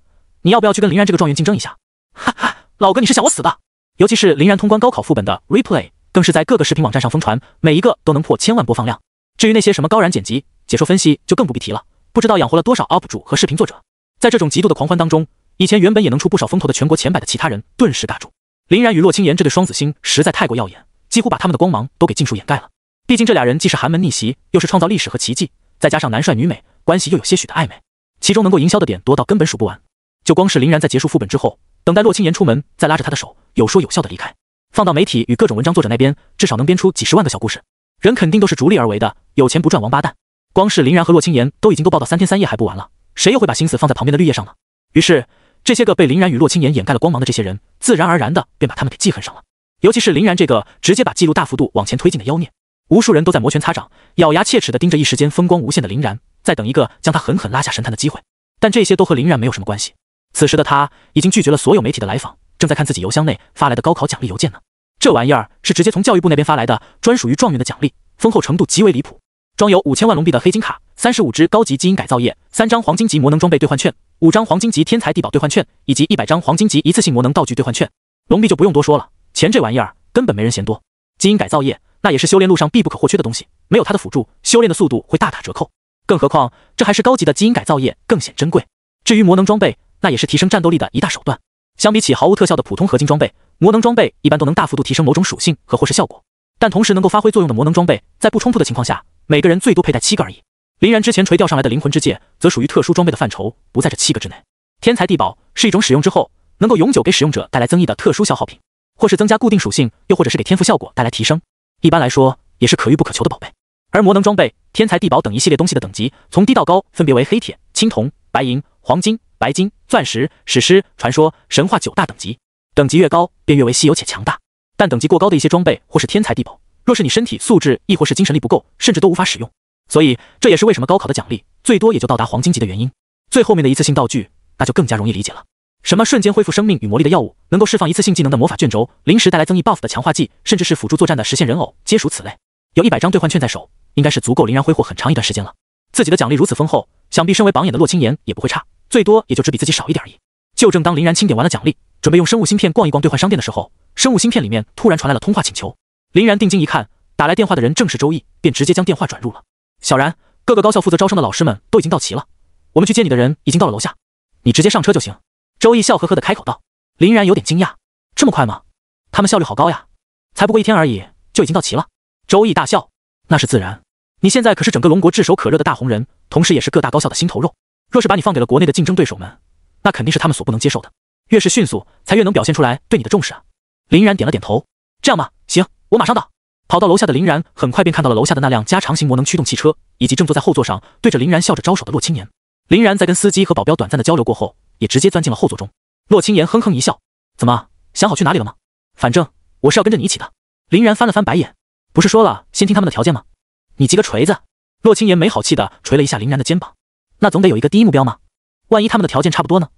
你要不要去跟林然这个状元竞争一下？哈哈，老哥你是想我死的。尤其是林然通关高考副本的 replay， 更是在各个视频网站上疯传，每一个都能破1000万播放量。至于那些什么高燃剪辑、解说分析就更不必提了，不知道养活了多少 UP 主和视频作者。在这种极度的狂欢当中，以前原本也能出不少风头的全国前100的其他人顿时尬住。林然与洛青岩这对双子星实在太过耀眼，几乎把他们的光芒都给尽数掩盖了。毕竟这俩人既是寒门逆袭，又是创造历史和奇迹，再加上男帅女美，关系又有些许的暧昧，其中能够营销的点多到根本数不完。就光是林然在结束副本之后，等待洛青岩出门，再拉着他的手，有说有笑的离开，放到媒体与各种文章作者那边，至少能编出几10万个小故事。人肯定都是逐利而为的，有钱不赚王八蛋。光是林然和洛青岩都已经都报到3天3夜还不完了，谁又会把心思放在旁边的绿叶上呢？于是这些个被林然与洛青岩掩盖了光芒的这些人，自然而然的便把他们给记恨上了。尤其是林然这个直接把记录大幅度往前推进的妖孽，无数人都在摩拳擦掌，咬牙切齿的盯着一时间风光无限的林然，在等一个将他狠狠拉下神坛的机会。但这些都和林然没有什么关系。此时的他已经拒绝了所有媒体的来访，正在看自己邮箱内发来的高考奖励邮件呢。这玩意儿是直接从教育部那边发来的，专属于状元的奖励，丰厚程度极为离谱，装有5000万龙币的黑金卡、35只高级基因改造液、3张黄金级魔能装备兑换券、5张黄金级天才地宝兑换券，以及100张黄金级一次性魔能道具兑换券。龙币就不用多说了，钱这玩意儿根本没人嫌多。基因改造液那也是修炼路上必不可或缺的东西，没有它的辅助，修炼的速度会大打折扣。更何况这还是高级的基因改造液，更显珍贵。至于魔能装备，那也是提升战斗力的一大手段。相比起毫无特效的普通合金装备，魔能装备一般都能大幅度提升某种属性和或是效果，但同时能够发挥作用的魔能装备，在不冲突的情况下，每个人最多佩戴7个而已。林然之前垂钓上来的灵魂之戒，则属于特殊装备的范畴，不在这7个之内。天才地宝是一种使用之后能够永久给使用者带来增益的特殊消耗品，或是增加固定属性，又或者是给天赋效果带来提升。一般来说，也是可遇不可求的宝贝。而魔能装备、天才地宝等一系列东西的等级，从低到高分别为黑铁、青铜、白银、黄金、白金、钻石、史诗、传说、神话9大等级。等级越高，便越为稀有且强大。但等级过高的一些装备或是天才地宝，若是你身体素质亦或是精神力不够，甚至都无法使用。所以这也是为什么高考的奖励最多也就到达黄金级的原因。最后面的一次性道具，那就更加容易理解了。什么瞬间恢复生命与魔力的药物，能够释放一次性技能的魔法卷轴，临时带来增益 buff 的强化剂，甚至是辅助作战的实现人偶，皆属此类。有100张兑换券在手，应该是足够林然挥霍很长一段时间了。自己的奖励如此丰厚，想必身为榜眼的洛青岩也不会差，最多也就只比自己少一点而已。就正当林然清点完了奖励，准备用生物芯片逛一逛兑换商店的时候，生物芯片里面突然传来了通话请求。林然定睛一看，打来电话的人正是周易，便直接将电话转入了。小然，各个高校负责招生的老师们都已经到齐了，我们去接你的人已经到了楼下，你直接上车就行。周易笑呵呵地开口道。林然有点惊讶，这么快吗？他们效率好高呀，才不过1天而已，就已经到齐了。周易大笑，那是自然，你现在可是整个龙国炙手可热的大红人，同时也是各大高校的心头肉，若是把你放给了国内的竞争对手们，那肯定是他们所不能接受的。越是迅速，才越能表现出来对你的重视啊。林然点了点头，这样吧，行，我马上到。跑到楼下的林然很快便看到了楼下的那辆加长型魔能驱动汽车，以及正坐在后座上对着林然笑着招手的洛青岩。林然在跟司机和保镖短暂的交流过后，也直接钻进了后座中。洛青岩哼哼一笑，怎么，想好去哪里了吗？反正我是要跟着你一起的。林然翻了翻白眼，不是说了先听他们的条件吗？你急个锤子！洛青岩没好气的捶了一下林然的肩膀，那总得有一个第一目标吗？万一他们的条件差不多呢？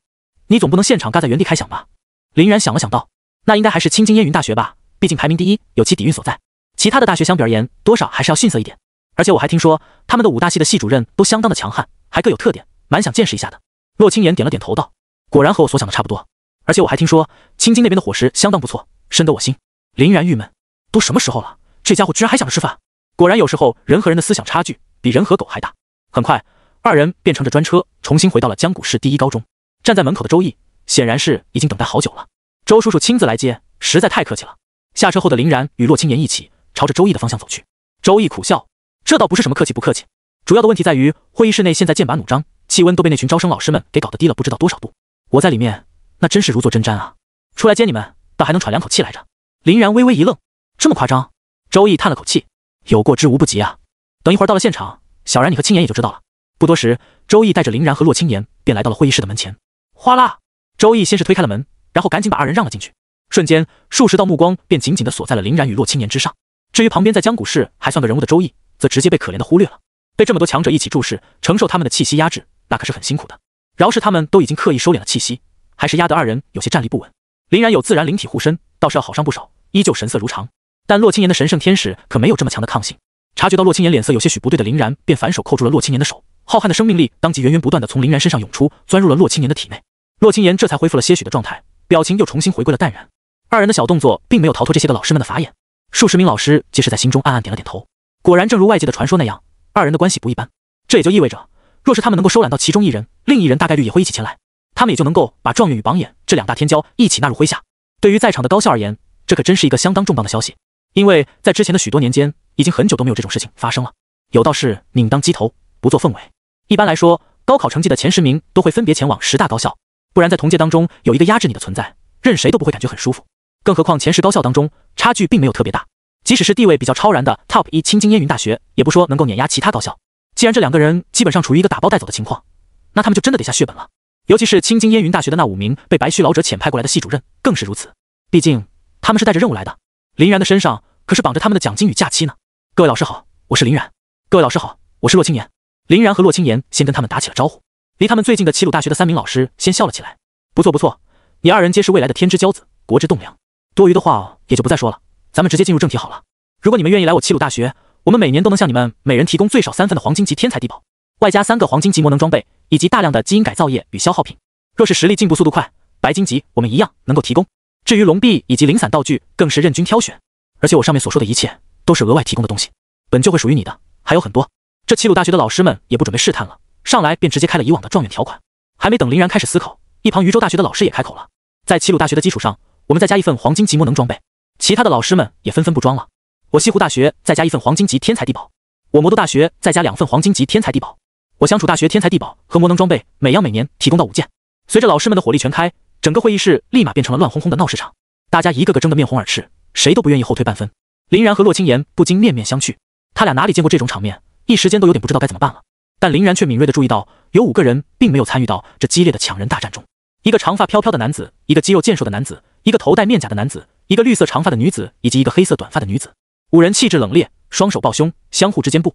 你总不能现场尬在原地开想吧？林然想了想道，那应该还是青金烟云大学吧，毕竟排名第一，有其底蕴所在。其他的大学相比而言，多少还是要逊色一点。而且我还听说他们的5大系的系主任都相当的强悍，还各有特点，蛮想见识一下的。洛青岩点了点头道，果然和我所想的差不多。而且我还听说青金那边的伙食相当不错，深得我心。林然郁闷，都什么时候了，这家伙居然还想着吃饭。果然有时候人和人的思想差距比人和狗还大。很快二人便乘着专车重新回到了江谷市第一高中。站在门口的周易显然是已经等待好久了，周叔叔亲自来接，实在太客气了。下车后的林然与洛青岩一起朝着周易的方向走去。周易苦笑，这倒不是什么客气不客气，主要的问题在于会议室内现在剑拔弩张，气温都被那群招生老师们给搞得低了不知道多少度，我在里面那真是如坐针毡啊，出来接你们倒还能喘2口气来着。林然微微一愣，这么夸张？周易叹了口气，有过之无不及啊，等一会儿到了现场，小然你和青岩也就知道了。不多时，周易带着林然和洛青岩便来到了会议室的门前。哗啦，周易先是推开了门，然后赶紧把2人让了进去，瞬间数十道目光便紧紧地锁在了林然与洛青岩之上。至于旁边在江谷市还算个人物的周易，则直接被可怜的忽略了。被这么多强者一起注视，承受他们的气息压制，那可是很辛苦的。饶是他们都已经刻意收敛了气息，还是压得2人有些站立不稳。林然有自然灵体护身，倒是要好上不少，依旧神色如常。但洛青岩的神圣天使可没有这么强的抗性。察觉到洛青岩脸色有些许不对的林然，便反手扣住了洛青岩的手，浩瀚的生命力当即源源不断地从林然身上涌出，钻入了洛青岩的体内。洛青岩这才恢复了些许的状态，表情又重新回归了淡然。2人的小动作并没有逃脱这些个老师们的法眼，数十名老师皆是在心中暗暗点了点头。果然正如外界的传说那样，2人的关系不一般。这也就意味着，若是他们能够收揽到其中1人，另1人大概率也会一起前来，他们也就能够把状元与榜眼这2大天骄一起纳入麾下。对于在场的高校而言，这可真是一个相当重磅的消息，因为在之前的许多年间，已经很久都没有这种事情发生了。有道是宁当鸡头，不做凤尾。一般来说，高考成绩的前10名都会分别前往10大高校，不然在同届当中有一个压制你的存在，任谁都不会感觉很舒服。更何况前10高校当中差距并没有特别大，即使是地位比较超然的 Top 1青金烟云大学，也不说能够碾压其他高校。既然这2个人基本上处于一个打包带走的情况，那他们就真的得下血本了。尤其是青金烟云大学的那5名被白须老者遣派过来的系主任更是如此，毕竟他们是带着任务来的，林然的身上可是绑着他们的奖金与假期呢。各位老师好，我是林然。各位老师好，我是洛青岩。林然和洛青岩先跟他们打起了招呼。离他们最近的齐鲁大学的3名老师先笑了起来，不错不错，你2人皆是未来的天之骄子，国之栋梁。多余的话也就不再说了，咱们直接进入正题好了。如果你们愿意来我齐鲁大学，我们每年都能向你们每人提供最少3份的黄金级天才地宝，外加3个黄金级魔能装备，以及大量的基因改造液与消耗品。若是实力进步速度快，白金级我们一样能够提供。至于龙币以及零散道具，更是任君挑选。而且我上面所说的一切都是额外提供的东西，本就会属于你的，还有很多。这齐鲁大学的老师们也不准备试探了，上来便直接开了以往的状元条款。还没等林然开始思考，一旁渝州大学的老师也开口了，在齐鲁大学的基础上，我们再加一份黄金级魔能装备。其他的老师们也纷纷不装了。我西湖大学再加一份黄金级天才地宝，我魔都大学再加2份黄金级天才地宝，我相处大学天才地宝和魔能装备每样每年提供到5件。随着老师们的火力全开，整个会议室立马变成了乱哄哄的闹市场，大家一个个争得面红耳赤，谁都不愿意后退半分。林然和洛清言不禁面面相觑，他俩哪里见过这种场面，一时间都有点不知道该怎么办了。但林然却敏锐地注意到，有5个人并没有参与到这激烈的抢人大战中。一个长发飘飘的男子，一个肌肉健硕的男子，一个头戴面甲的男子，一个绿色长发的女子，以及一个黑色短发的女子。5人气质冷冽，双手抱胸，相互之间不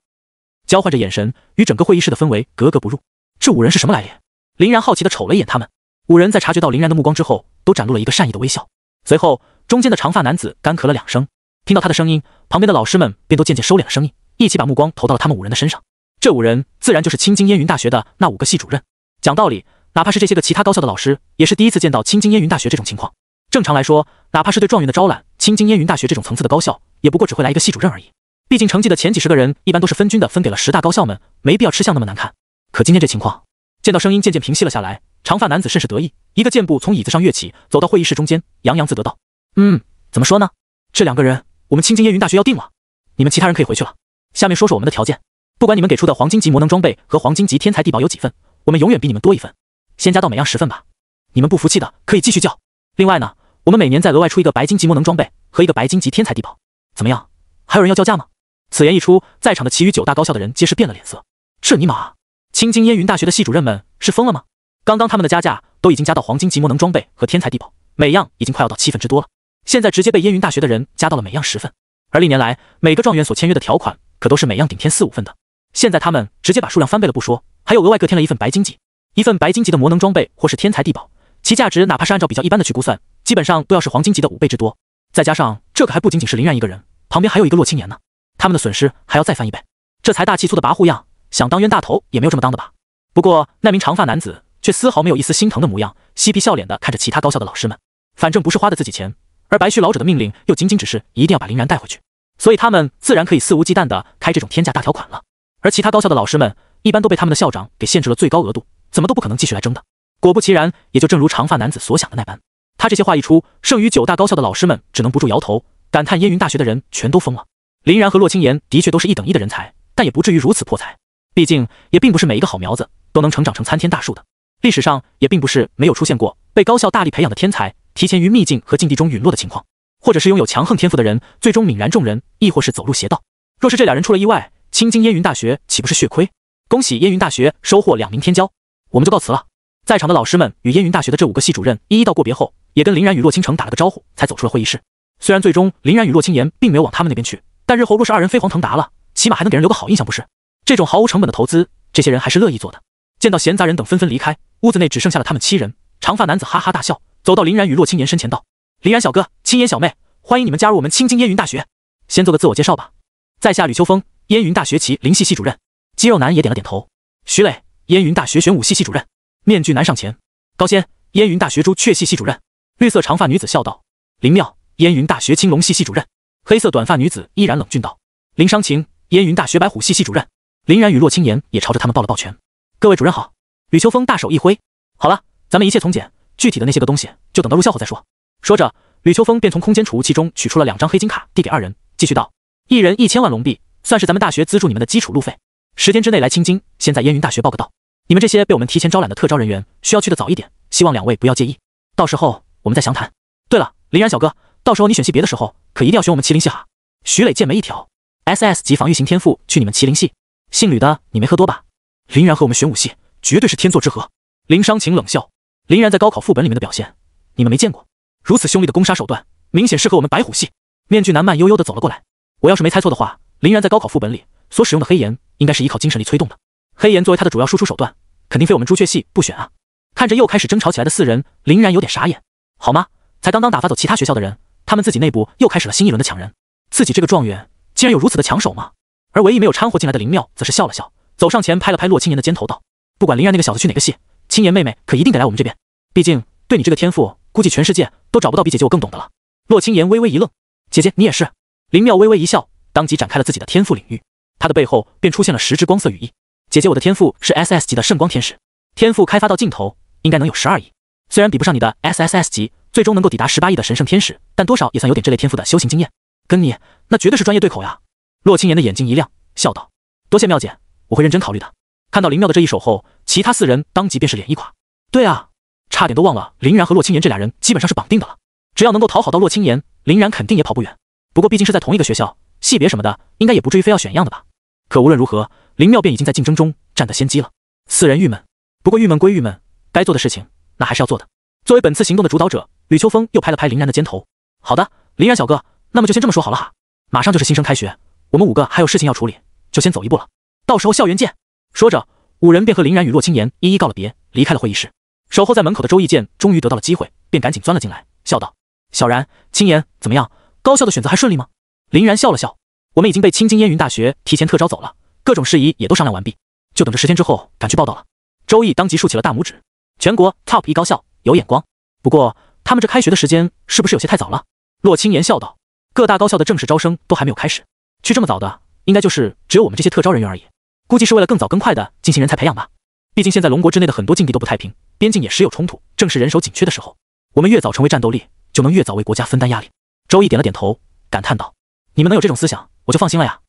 交换着眼神，与整个会议室的氛围格格不入。这5人是什么来历？林然好奇地瞅了一眼他们。5人在察觉到林然的目光之后，都展露了一个善意的微笑。随后，中间的长发男子干咳了2声，听到他的声音，旁边的老师们便都渐渐收敛了声音，一起把目光投到了他们5人的身上。这5人自然就是青津烟云大学的那5个系主任。讲道理，哪怕是这些个其他高校的老师，也是第一次见到青津烟云大学这种情况。正常来说，哪怕是对状元的招揽，青津烟云大学这种层次的高校，也不过只会来一个系主任而已。毕竟成绩的前几10个人一般都是分均的分给了10大高校们，没必要吃相那么难看。可今天这情况，见到声音渐渐平息了下来，长发男子甚是得意，一个箭步从椅子上跃起，走到会议室中间，洋洋自得道：“怎么说呢？这2个人，我们青津烟云大学要定了。你们其他人可以回去了。下面说说我们的条件，不管你们给出的黄金级魔能装备和黄金级天才地宝有几份，我们永远比你们多1份，先加到每样10份吧。你们不服气的可以继续叫。另外呢，我们每年再额外出一个白金级魔能装备和一个白金级天才地宝，怎么样？还有人要叫价吗？”此言一出，在场的其余9大高校的人皆是变了脸色。这尼玛，青津烟云大学的系主任们是疯了吗？刚刚他们的加价都已经加到黄金级魔能装备和天才地宝，每样已经快要到7分之多了，现在直接被烟云大学的人加到了每样10份。而历年来每个状元所签约的条款可都是每样顶天4、5份的，现在他们直接把数量翻倍了不说，还有额外各添了1份白金级，1份白金级的魔能装备或是天才地宝，其价值哪怕是按照比较一般的去估算，基本上都要是黄金级的5倍之多。再加上这可还不仅仅是林然一个人，旁边还有一个洛青言呢，他们的损失还要再翻1倍。这财大气粗的跋扈样，想当冤大头也没有这么当的吧？不过那名长发男子却丝毫没有一丝心疼的模样，嬉皮笑脸的看着其他高校的老师们。反正不是花的自己钱，而白须老者的命令又仅仅只是一定要把林然带回去，所以他们自然可以肆无忌惮的开这种天价大条款了。而其他高校的老师们一般都被他们的校长给限制了最高额度，怎么都不可能继续来争的。果不其然，也就正如长发男子所想的那般，他这些话一出，剩余9大高校的老师们只能不住摇头，感叹烟云大学的人全都疯了。林然和洛青言的确都是1等1的人才，但也不至于如此破财，毕竟也并不是每一个好苗子都能成长成参天大树的。历史上也并不是没有出现过被高校大力培养的天才提前于秘境和境地中陨落的情况，或者是拥有强横天赋的人最终泯然众人，亦或是走入邪道。若是这2人出了意外，青津烟云大学岂不是血亏？恭喜烟云大学收获2名天骄，我们就告辞了。在场的老师们与烟云大学的这5个系主任一一道过别后，也跟林然与洛倾城打了个招呼，才走出了会议室。虽然最终林然与洛青言并没有往他们那边去，但日后若是2人飞黄腾达了，起码还能给人留个好印象不是？这种毫无成本的投资，这些人还是乐意做的。见到闲杂人等纷纷离开，屋子内只剩下了他们7人。长发男子哈哈大笑，走到林然与洛青言身前道：“林然小哥，青言小妹，欢迎你们加入我们青津烟云大学。先做个自我介绍吧。在下吕秋风，烟云大学棋灵系系主任。”肌肉男也点了点头。徐磊，烟云大学玄武系系主任。面具男上前。高仙，烟云大学朱雀系系主任。绿色长发女子笑道。林妙，烟云大学青龙系系主任。黑色短发女子依然冷峻道。林商晴，烟云大学白虎系系主任。林然与洛青言也朝着他们抱了抱拳。各位主任好。吕秋风大手一挥。好了，咱们一切从简，具体的那些个东西就等到入校后再说。说着，吕秋风便从空间储物器中取出了2张黑金卡，递给2人，继续道：1人1000万龙币，算是咱们大学资助你们的基础路费。10天之内来青津，先在烟云大学报个到。你们这些被我们提前招揽的特招人员，需要去的早一点，希望2位不要介意。到时候我们再详谈。对了，林然小哥，到时候你选系别的时候，可一定要选我们麒麟系哈。徐磊剑眉一挑 ，SS 级防御型天赋去你们麒麟系。姓吕的，你没喝多吧？林然和我们玄武系绝对是天作之合。林商晴冷笑，林然在高考副本里面的表现，你们没见过，如此凶厉的攻杀手段，明显适合我们白虎系。面具男慢悠悠地走了过来。我要是没猜错的话，林然在高考副本里所使用的黑岩，应该是依靠精神力催动的。黑岩作为他的主要输出手段，肯定非我们朱雀系不选啊。看着又开始争吵起来的4人，林然有点傻眼。好吗？才刚刚打发走其他学校的人，他们自己内部又开始了新一轮的抢人。自己这个状元竟然有如此的抢手吗？而唯一没有掺和进来的林妙则是笑了笑，走上前拍了拍洛青言的肩头道：“不管林然那个小子去哪个系，青言妹妹可一定得来我们这边。毕竟对你这个天赋，估计全世界都找不到比姐姐我更懂的了。”洛青言微微一愣：“姐姐你也是？林妙微微一笑，当即展开了自己的天赋领域。她的背后便出现了10只光色羽翼。姐姐，我的天赋是 SS 级的圣光天使，天赋开发到尽头应该能有12亿。虽然比不上你的 SSS 级，最终能够抵达18亿的神圣天使，但多少也算有点这类天赋的修行经验。跟你那绝对是专业对口呀。洛青言的眼睛一亮，笑道：多谢妙姐，我会认真考虑的。看到林妙的这一手后，其他4人当即便是脸一垮。对啊，差点都忘了林然和洛青言这俩人基本上是绑定的了。只要能够讨好到洛青言，林然肯定也跑不远。不过毕竟是在同一个学校，系别什么的应该也不至于非要选一样的吧。可无论如何，林妙便已经在竞争中占得先机了。4人郁闷，不过郁闷归郁闷，该做的事情那还是要做的。作为本次行动的主导者，吕秋风又拍了拍林然的肩头。好的，林然小哥，那么就先这么说好了哈。马上就是新生开学，我们5个还有事情要处理，就先走一步了。到时候校园见。说着，5人便和林然与洛青言一一告了别，离开了会议室。守候在门口的周逸见终于得到了机会，便赶紧钻了进来，笑道：小然、青言怎么样？高校的选择还顺利吗？林然笑了笑，我们已经被青津烟云大学提前特招走了，各种事宜也都商量完毕，就等着10天之后赶去报道了。周逸当即竖起了大拇指，全国 Top 1高校，有眼光。不过他们这开学的时间是不是有些太早了？洛青言笑道：各大高校的正式招生都还没有开始，去这么早的，应该就是只有我们这些特招人员而已。估计是为了更早更快的进行人才培养吧。毕竟现在龙国之内的很多境地都不太平，边境也时有冲突，正是人手紧缺的时候。我们越早成为战斗力，就能越早为国家分担压力。周逸点了点头，感叹道：你们能有这种思想，我就放心了呀。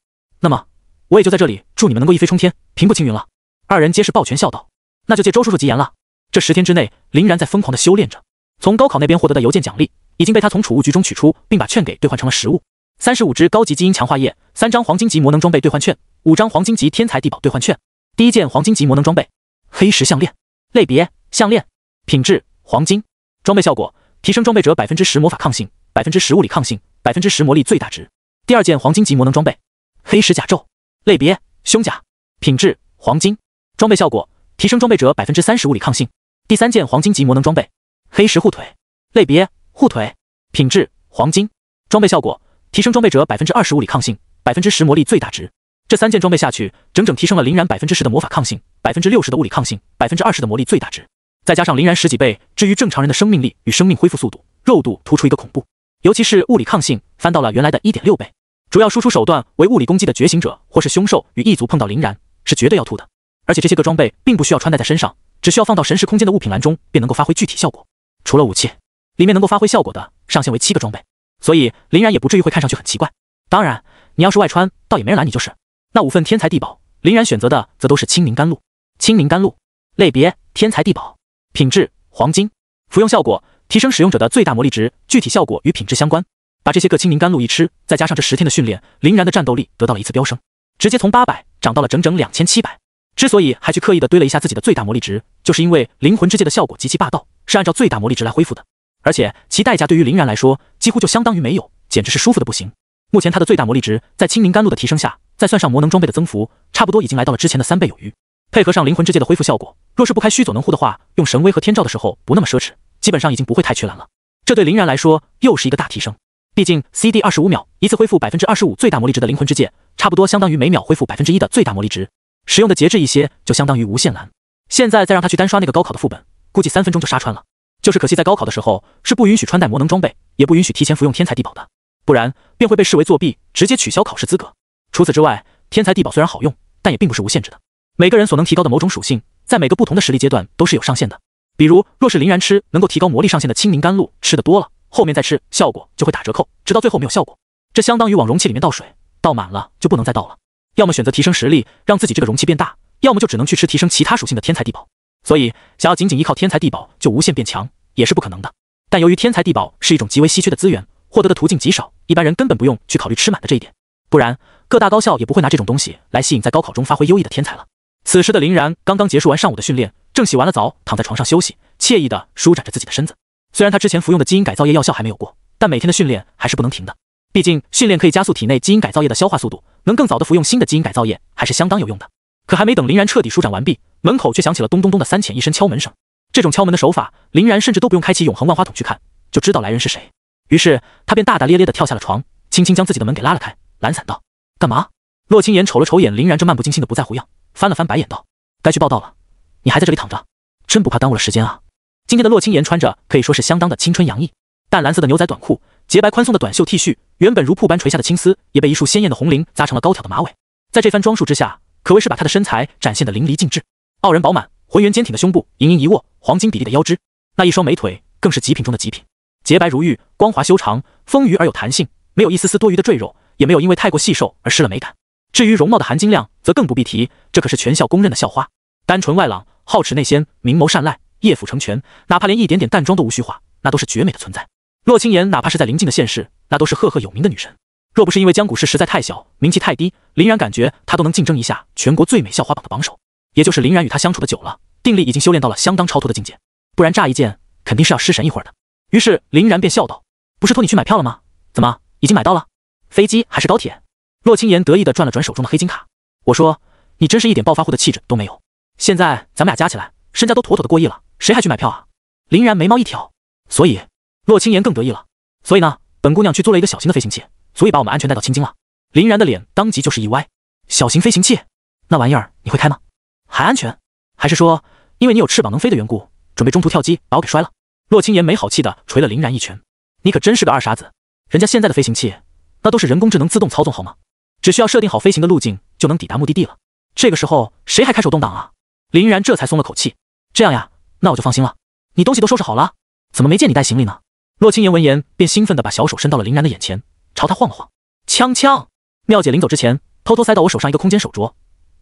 那么我也就在这里祝你们能够一飞冲天，平步青云了。2人皆是抱拳笑道：那就借周叔叔吉言了。这10天之内，林然在疯狂的修炼着。从高考那边获得的邮件奖励已经被他从储物局中取出，并把券给兑换成了实物。35支高级基因强化液，3张黄金级魔能装备兑换券，5张黄金级天才地宝兑换券。第1件黄金级魔能装备，黑石项链，类别项链，品质黄金，装备效果提升装备者 10% 魔法抗性， 10% 物理抗性， 10% 魔力最大值。第2件黄金级魔能装备，黑石甲胄，类别胸甲，品质黄金，装备效果提升装备者 30% 物理抗性。第3件黄金级魔能装备，黑石护腿，类别护腿，品质黄金，装备效果提升装备者 20% 物理抗性， 10% 魔力最大值。这3件装备下去，整整提升了林然 10% 的魔法抗性， 60% 的物理抗性， 20% 的魔力最大值。再加上林然10几倍，至于正常人的生命力与生命恢复速度，肉度突出一个恐怖。尤其是物理抗性翻到了原来的 1.6 倍。主要输出手段为物理攻击的觉醒者或是凶兽与异族碰到林然，是绝对要吐的。而且这些个装备并不需要穿戴在身上，只需要放到神识空间的物品栏中，便能够发挥具体效果。除了武器，里面能够发挥效果的上限为7个装备，所以林然也不至于会看上去很奇怪。当然，你要是外穿，倒也没人拦你就是。那5份天才地宝，林然选择的则都是青冥甘露。青冥甘露，类别天才地宝，品质黄金，服用效果提升使用者的最大魔力值，具体效果与品质相关。把这些个青冥甘露一吃，再加上这10天的训练，林然的战斗力得到了一次飙升，直接从800涨到了整整2700。之所以还去刻意的堆了一下自己的最大魔力值，就是因为灵魂之界的效果极其霸道，是按照最大魔力值来恢复的，而且其代价对于林然来说几乎就相当于没有，简直是舒服的不行。目前他的最大魔力值在青冥甘露的提升下，再算上魔能装备的增幅，差不多已经来到了之前的3倍有余。配合上灵魂之界的恢复效果，若是不开须佐能乎的话，用神威和天照的时候不那么奢侈，基本上已经不会太缺蓝了。这对林然来说又是一个大提升。毕竟 CD 25秒一次恢复 25% 最大魔力值的灵魂之界，差不多相当于每秒恢复 1% 的最大魔力值，使用的节制一些就相当于无限蓝。现在再让他去单刷那个高考的副本，估计3分钟就杀穿了。就是可惜在高考的时候是不允许穿戴魔能装备，也不允许提前服用天才地宝的，不然便会被视为作弊，直接取消考试资格。除此之外，天才地宝虽然好用，但也并不是无限制的。每个人所能提高的某种属性，在每个不同的实力阶段都是有上限的。比如，若是林然吃能够提高魔力上限的青冥甘露，吃的多了，后面再吃效果就会打折扣，直到最后没有效果。这相当于往容器里面倒水，倒满了就不能再倒了。要么选择提升实力，让自己这个容器变大，要么就只能去吃提升其他属性的天才地宝。所以，想要仅仅依靠天才地宝就无限变强，也是不可能的。但由于天才地宝是一种极为稀缺的资源，获得的途径极少，一般人根本不用去考虑吃满的这一点。不然，各大高校也不会拿这种东西来吸引在高考中发挥优异的天才了。此时的林然刚刚结束完上午的训练，正洗完了澡，躺在床上休息，惬意地舒展着自己的身子。虽然他之前服用的基因改造液药效还没有过，但每天的训练还是不能停的。毕竟训练可以加速体内基因改造液的消化速度，能更早的服用新的基因改造液还是相当有用的。可还没等林然彻底舒展完毕，门口却响起了咚咚咚的3浅一深敲门声。这种敲门的手法，林然甚至都不用开启永恒万花筒去看，就知道来人是谁。于是他便大大咧咧地跳下了床，轻轻将自己的门给拉了开，懒散道：干嘛？洛青言瞅了瞅眼林然这漫不经心的不在乎样，翻了翻白眼道：该去报道了，你还在这里躺着，真不怕耽误了时间啊。今天的洛青言穿着可以说是相当的青春洋溢，淡蓝色的牛仔短裤洁白宽松的短袖 T 恤，原本如瀑般垂下的青丝，也被一束鲜艳的红绫扎成了高挑的马尾。在这番装束之下，可谓是把她的身材展现得淋漓尽致。傲人饱满、浑圆坚挺的胸部，盈盈一握，黄金比例的腰肢，那一双美腿更是极品中的极品。洁白如玉，光滑修长，丰腴而有弹性，没有一丝丝多余的赘肉，也没有因为太过细瘦而失了美感。至于容貌的含金量，则更不必提，这可是全校公认的校花。单纯外朗，皓齿内鲜，明眸善睐，叶腹成全，哪怕连一点点淡妆都无需化，那都是绝美的存在。洛清言哪怕是在邻近的县市，那都是赫赫有名的女神。若不是因为江谷市实在太小，名气太低，林然感觉她都能竞争一下全国最美校花榜的榜首。也就是林然与她相处的久了，定力已经修炼到了相当超脱的境界，不然乍一见肯定是要失神一会儿的。于是林然便笑道：“不是托你去买票了吗？怎么已经买到了？飞机还是高铁？”洛清言得意地转了转手中的黑金卡。我说：“你真是一点暴发户的气质都没有。现在咱们俩加起来身价都妥妥的过亿了，谁还去买票啊？”林然眉毛一挑，所以洛清言更得意了。所以呢，本姑娘去租了一个小型的飞行器，所以把我们安全带到青京了。林然的脸当即就是一歪，小型飞行器，那玩意儿你会开吗？还安全？还是说因为你有翅膀能飞的缘故，准备中途跳机把我给摔了？洛清言没好气地捶了林然一拳。你可真是个二傻子，人家现在的飞行器那都是人工智能自动操纵好吗？只需要设定好飞行的路径就能抵达目的地了。这个时候谁还开手动挡啊？林然这才松了口气。这样呀，那我就放心了。你东西都收拾好了？怎么没见你带行李呢？洛清言闻言便兴奋地把小手伸到了林然的眼前，朝他晃了晃。锵锵！妙姐临走之前偷偷塞到我手上一个空间手镯，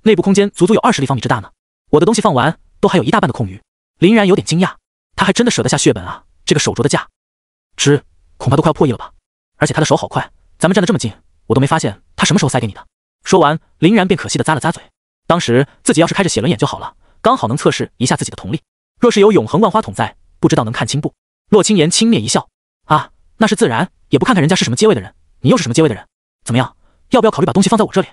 内部空间足足有20立方米之大呢。我的东西放完都还有一大半的空余。林然有点惊讶，他还真的舍得下血本啊，这个手镯的价值恐怕都快要破亿了吧。而且他的手好快，咱们站得这么近，我都没发现他什么时候塞给你的。说完，林然便可惜地咂了咂嘴，当时自己要是开着写轮眼就好了，刚好能测试一下自己的瞳力。若是有永恒万花筒在，不知道能看清不？洛清言轻蔑一笑，啊，那是自然，也不看看人家是什么阶位的人，你又是什么阶位的人？怎么样，要不要考虑把东西放在我这里，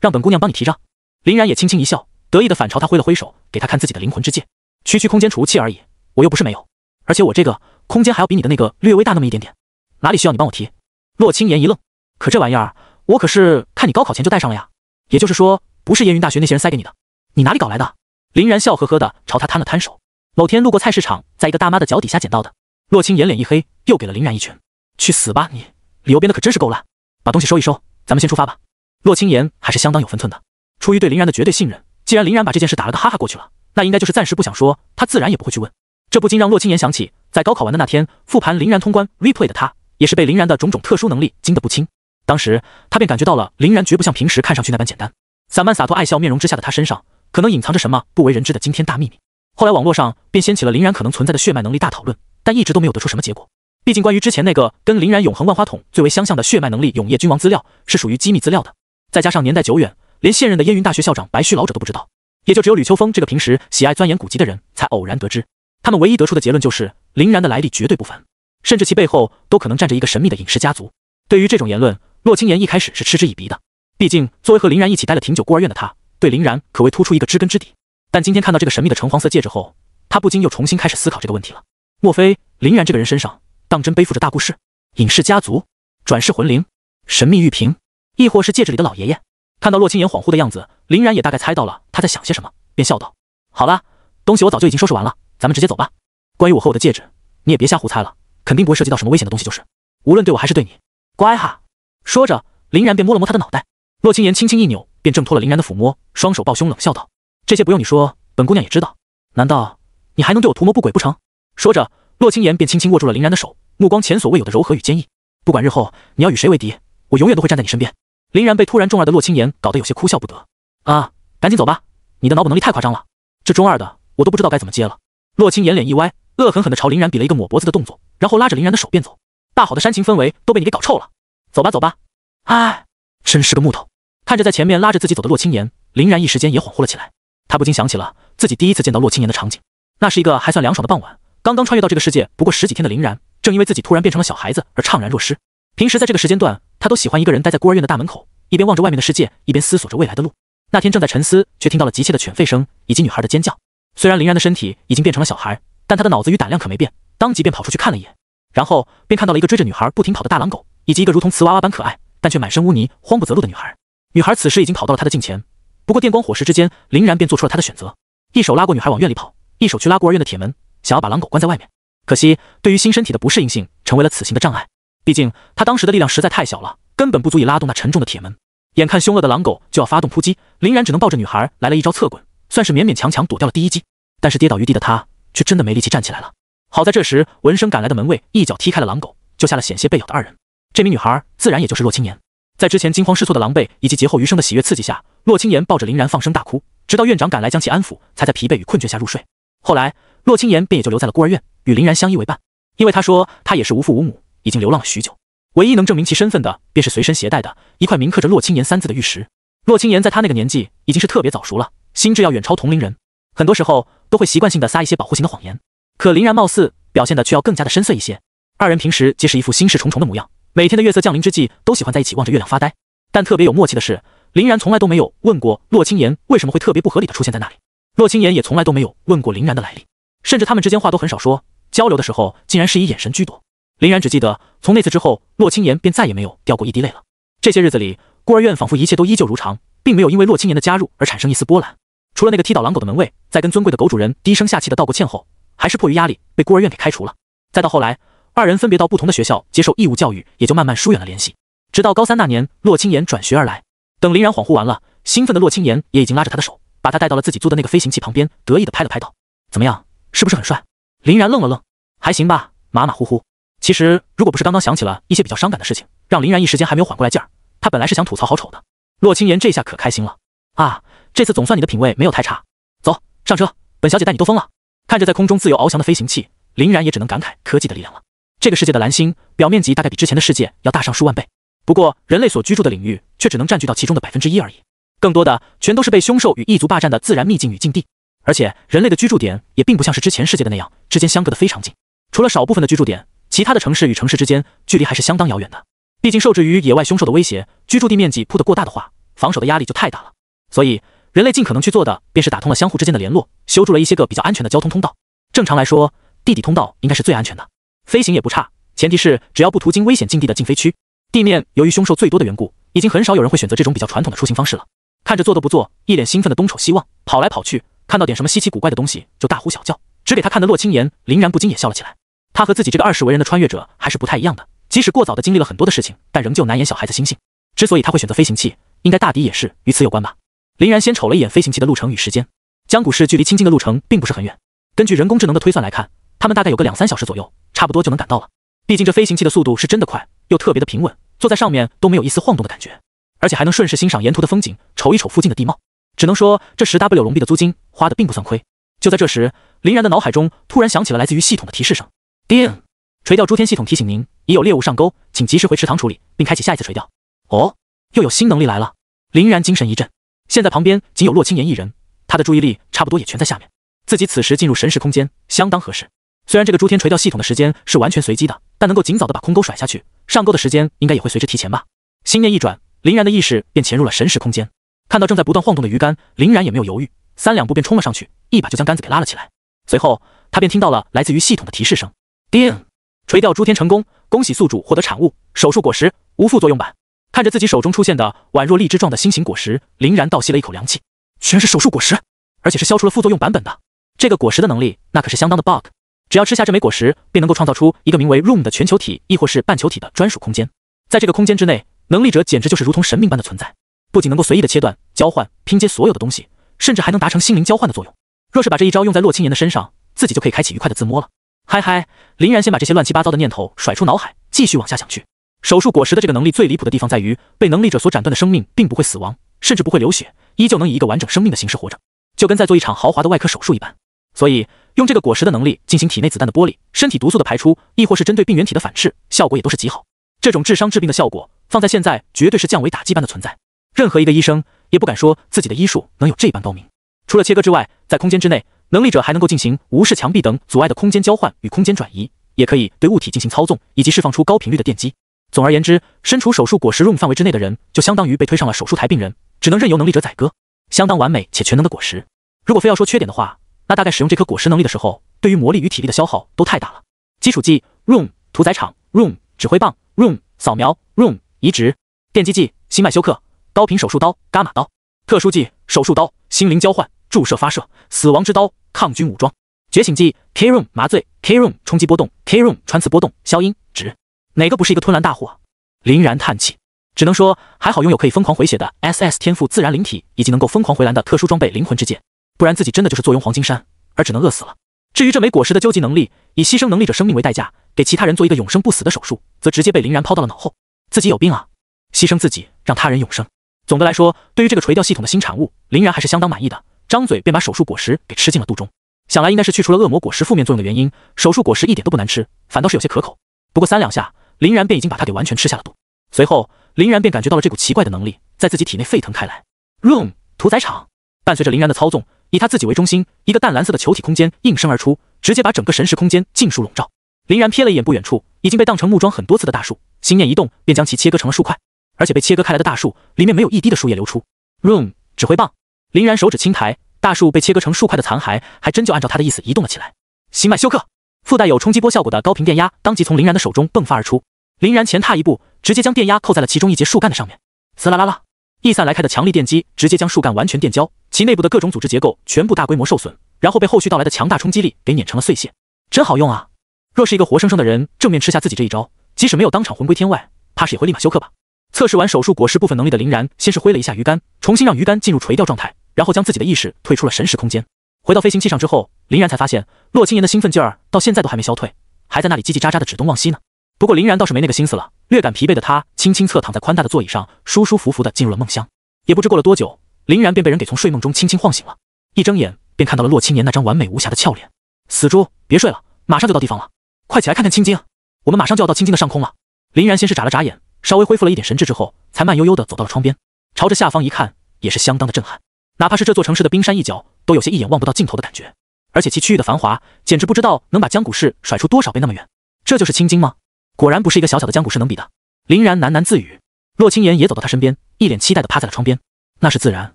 让本姑娘帮你提着？林然也轻轻一笑，得意地反朝他挥了挥手，给他看自己的灵魂之戒。区区空间储物器而已，我又不是没有，而且我这个空间还要比你的那个略微大那么一点点，哪里需要你帮我提？洛清言一愣，可这玩意儿我可是看你高考前就带上了呀，也就是说不是燕云大学那些人塞给你的，你哪里搞来的？林然笑呵呵地朝他摊了摊手，某天路过菜市场，在一个大妈的脚底下捡到的。洛清言脸一黑，又给了林然一拳。去死吧你，理由编的可真是够烂，把东西收一收，咱们先出发吧。洛清言还是相当有分寸的，出于对林然的绝对信任，既然林然把这件事打了个哈哈过去了，那应该就是暂时不想说，他自然也不会去问。这不禁让洛清言想起在高考完的那天复盘林然通关 replay 的他，也是被林然的种种特殊能力惊得不轻。当时他便感觉到了林然绝不像平时看上去那般简单，散漫洒脱爱笑面容之下的他身上可能隐藏着什么不为人知的惊天大秘密。后来网络上便掀起了林然可能存在的血脉能力大讨论，但一直都没有得出什么结果。毕竟关于之前那个跟林然永恒万花筒最为相像的血脉能力永夜君王资料是属于机密资料的，再加上年代久远，连现任的燕云大学校长白须老者都不知道，也就只有吕秋风这个平时喜爱钻研古籍的人才偶然得知。他们唯一得出的结论就是林然的来历绝对不凡，甚至其背后都可能站着一个神秘的隐士家族。对于这种言论，洛清言一开始是嗤之以鼻的，毕竟作为和林然一起待了挺久孤儿院的他，对林然可谓突出一个知根知底。但今天看到这个神秘的橙黄色戒指后，他不禁又重新开始思考这个问题了。莫非林然这个人身上当真背负着大故事？隐士家族、转世魂灵、神秘玉瓶，亦或是戒指里的老爷爷？看到洛清言恍惚的样子，林然也大概猜到了他在想些什么，便笑道：“好了，东西我早就已经收拾完了，咱们直接走吧。关于我和我的戒指，你也别瞎胡猜了，肯定不会涉及到什么危险的东西，就是无论对我还是对你，乖哈。”说着，林然便摸了摸他的脑袋。洛清言轻轻一扭，便挣脱了林然的抚摸，双手抱胸冷笑道：“这些不用你说，本姑娘也知道。难道你还能对我图谋不轨不成？”说着，洛清言便轻轻握住了林然的手，目光前所未有的柔和与坚毅。不管日后你要与谁为敌，我永远都会站在你身边。林然被突然中二的洛清言搞得有些哭笑不得。啊，赶紧走吧，你的脑补能力太夸张了，这中二的我都不知道该怎么接了。洛清言脸一歪，恶狠狠地朝林然比了一个抹脖子的动作，然后拉着林然的手便走。大好的煽情氛围都被你给搞臭了。走吧走吧。哎，真是个木头。看着在前面拉着自己走的洛清言，林然一时间也恍惚了起来。他不禁想起了自己第一次见到洛清言的场景，那是一个还算凉爽的傍晚，刚刚穿越到这个世界不过10几天的林然，正因为自己突然变成了小孩子而怅然若失。平时在这个时间段，他都喜欢一个人待在孤儿院的大门口，一边望着外面的世界，一边思索着未来的路。那天正在沉思，却听到了急切的犬吠声以及女孩的尖叫。虽然林然的身体已经变成了小孩，但他的脑子与胆量可没变，当即便跑出去看了一眼，然后便看到了一个追着女孩不停跑的大狼狗，以及一个如同瓷娃娃般可爱但却满身污泥、慌不择路的女孩。女孩此时已经跑到了他的近前，不过电光火石之间，林然便做出了他的选择，一手拉过女孩往院里跑，一手去拉孤儿院的铁门，想要把狼狗关在外面。可惜对于新身体的不适应性成为了此行的障碍。毕竟他当时的力量实在太小了，根本不足以拉动那沉重的铁门。眼看凶恶的狼狗就要发动扑击，林然只能抱着女孩来了一招侧滚，算是勉勉强强躲掉了第一击。但是跌倒于地的他却真的没力气站起来了。好在这时闻声赶来的门卫一脚踢开了狼狗，救下了险些被咬的二人。这名女孩自然也就是洛青言。在之前惊慌失措的狼狈以及劫后余生的喜悦刺激下，洛青言抱着林然放声大哭，直到院长赶来将其安抚，才在疲惫与困倦下入睡。后来洛青言便也就留在了孤儿院，与林然相依为伴。因为他说他也是无父无母，已经流浪了许久，唯一能证明其身份的便是随身携带的一块铭刻着洛青言三字的玉石。洛青言在他那个年纪已经是特别早熟了，心智要远超同龄人，很多时候都会习惯性的撒一些保护性的谎言。可林然貌似表现的却要更加的深邃一些。二人平时皆是一副心事重重的模样，每天的月色降临之际都喜欢在一起望着月亮发呆。但特别有默契的是，林然从来都没有问过洛青言为什么会特别不合理的出现在那里，洛青言也从来都没有问过林然的来历，甚至他们之间话都很少说，交流的时候竟然是以眼神居多。林然只记得从那次之后，洛青言便再也没有掉过一滴泪了。这些日子里，孤儿院仿佛一切都依旧如常，并没有因为洛青言的加入而产生一丝波澜。除了那个踢倒狼狗的门卫在跟尊贵的狗主人低声下气的道过歉后，还是迫于压力被孤儿院给开除了。再到后来，二人分别到不同的学校接受义务教育，也就慢慢疏远了联系。直到高三那年，洛青言转学而来。等林然恍惚完了，兴奋的洛青言也已经拉着他的手，把他带到了自己租的那个飞行器旁边，得意的拍了拍道：“怎么样，是不是很帅？”林然愣了愣，还行吧，马马虎虎。其实如果不是刚刚想起了一些比较伤感的事情，让林然一时间还没有缓过来劲儿，他本来是想吐槽好丑的。洛青言这下可开心了啊，这次总算你的品味没有太差。走，上车，本小姐带你兜风了。看着在空中自由翱翔的飞行器，林然也只能感慨科技的力量了。这个世界的蓝星表面积大概比之前的世界要大上数万倍，不过人类所居住的领域却只能占据到其中的1%而已，更多的全都是被凶兽与异族霸占的自然秘境与禁地。而且人类的居住点也并不像是之前世界的那样之间相隔得非常近，除了少部分的居住点，其他的城市与城市之间距离还是相当遥远的。毕竟受制于野外凶兽的威胁，居住地面积铺得过大的话，防守的压力就太大了。所以人类尽可能去做的便是打通了相互之间的联络，修筑了一些个比较安全的交通通道。正常来说，地底通道应该是最安全的，飞行也不差，前提是只要不途经危险境地的禁飞区。地面由于凶兽最多的缘故，已经很少有人会选择这种比较传统的出行方式了。看着做都不做，一脸兴奋的东瞅西望，跑来跑去，看到点什么稀奇古怪的东西就大呼小叫，只给他看的洛青言林然不禁也笑了起来。他和自己这个20为人的穿越者还是不太一样的，即使过早的经历了很多的事情，但仍旧难掩小孩子心性。之所以他会选择飞行器，应该大抵也是与此有关吧。林然先瞅了一眼飞行器的路程与时间，江谷市距离清境的路程并不是很远，根据人工智能的推算来看，他们大概有个2-3小时左右，差不多就能赶到了。毕竟这飞行器的速度是真的快，又特别的平稳，坐在上面都没有一丝晃动的感觉，而且还能顺势欣赏沿途的风景，瞅一瞅附近的地貌。只能说这10W 龙币的租金花的并不算亏。就在这时，林然的脑海中突然响起了来自于系统的提示声。叮！垂钓诸天系统提醒您，已有猎物上钩，请及时回池塘处理，并开启下一次垂钓。哦，又有新能力来了！林然精神一振。现在旁边仅有洛青言一人，他的注意力差不多也全在下面。自己此时进入神识空间，相当合适。虽然这个诸天垂钓系统的时间是完全随机的，但能够尽早的把空钩甩下去，上钩的时间应该也会随之提前吧。心念一转，林然的意识便潜入了神识空间。看到正在不断晃动的鱼竿，林然也没有犹豫，3两步便冲了上去，一把就将竿子给拉了起来。随后他便听到了来自于系统的提示声。叮！垂钓诸天成功，恭喜宿主获得产物手术果实无副作用版。看着自己手中出现的宛若荔枝状的心形果实，林然倒吸了一口凉气，居然是手术果实，而且是消除了副作用版本的。这个果实的能力那可是相当的 bug， 只要吃下这枚果实，便能够创造出一个名为 Room 的全球体亦或是半球体的专属空间。在这个空间之内，能力者简直就是如同神明般的存在，不仅能够随意的切断、交换、拼接所有的东西，甚至还能达成心灵交换的作用。若是把这一招用在洛青言的身上，自己就可以开启愉快的自摸了。嗨嗨，林然先把这些乱七八糟的念头甩出脑海，继续往下想去。手术果实的这个能力最离谱的地方在于，被能力者所斩断的生命并不会死亡，甚至不会流血，依旧能以一个完整生命的形式活着，就跟在做一场豪华的外科手术一般。所以用这个果实的能力进行体内子弹的剥离、身体毒素的排出，亦或是针对病原体的反噬，效果也都是极好。这种治伤治病的效果放在现在绝对是降维打击般的存在，任何一个医生也不敢说自己的医术能有这般高明。除了切割之外，在空间之内，能力者还能够进行无视墙壁等阻碍的空间交换与空间转移，也可以对物体进行操纵，以及释放出高频率的电击。总而言之，身处手术果实 room 范围之内的人，就相当于被推上了手术台病人，只能任由能力者宰割，相当完美且全能的果实。如果非要说缺点的话，那大概使用这颗果实能力的时候，对于魔力与体力的消耗都太大了。基础技 room 屠宰场 room 指挥棒 room 扫描 room 移植，电击技心脉休克高频手术刀伽马刀，特殊技手术刀心灵交换注射发射死亡之刀抗菌武装，觉醒技 K room 麻醉 K room 冲击波动 K room穿刺波动消音止。哪个不是一个吞蓝大户啊？林然叹气，只能说还好拥有可以疯狂回血的 SS 天赋自然灵体，以及能够疯狂回蓝的特殊装备灵魂之剑，不然自己真的就是坐拥黄金山，而只能饿死了。至于这枚果实的究极能力，以牺牲能力者生命为代价，给其他人做一个永生不死的手术，则直接被林然抛到了脑后。自己有病啊！牺牲自己让他人永生。总的来说，对于这个垂钓系统的新产物，林然还是相当满意的，张嘴便把手术果实给吃进了肚中。想来应该是去除了恶魔果实负面作用的原因，手术果实一点都不难吃，反倒是有些可口。不过3两下，林然便已经把它给完全吃下了肚。随后，林然便感觉到了这股奇怪的能力在自己体内沸腾开来。Room 屠宰场，伴随着林然的操纵，以他自己为中心，一个淡蓝色的球体空间应声而出，直接把整个神识空间尽数笼罩。林然瞥了一眼不远处已经被当成木桩很多次的大树，心念一动，便将其切割成了数块。而且被切割开来的大树里面没有一滴的树叶流出。Room 指挥棒，林然手指轻抬，大树被切割成数块的残骸还真就按照他的意思移动了起来。星脉休克，附带有冲击波效果的高频电压当即从林然的手中迸发而出。林然前踏一步，直接将电压扣在了其中一节树干的上面。滋啦啦啦，溢散来开的强力电击直接将树干完全电焦，其内部的各种组织结构全部大规模受损，然后被后续到来的强大冲击力给碾成了碎屑。真好用啊！若是一个活生生的人正面吃下自己这一招，即使没有当场魂归天外，怕是也会立马休克吧。测试完手术果实部分能力的林然，先是挥了一下鱼竿，重新让鱼竿进入垂钓状态，然后将自己的意识退出了神识空间。回到飞行器上之后，林然才发现洛青岩的兴奋劲儿到现在都还没消退，还在那里叽叽喳喳的指东望西呢。不过林然倒是没那个心思了，略感疲惫的他轻轻侧躺在宽大的座椅上，舒舒服服的进入了梦乡。也不知过了多久，林然便被人给从睡梦中轻轻晃醒了，一睁眼便看到了洛青岩那张完美无瑕的俏脸。死猪，别睡了，马上就到地方了，快起来看看青金，我们马上就要到青金的上空了。林然先是眨了眨眼，稍微恢复了一点神智之后，才慢悠悠地走到了窗边，朝着下方一看，也是相当的震撼。哪怕是这座城市的冰山一角，都有些一眼望不到尽头的感觉，而且其区域的繁华，简直不知道能把江古市甩出多少倍那么远。这就是青金吗？果然不是一个小小的江古市能比的。林然喃喃自语。洛青岩也走到他身边，一脸期待地趴在了窗边。那是自然，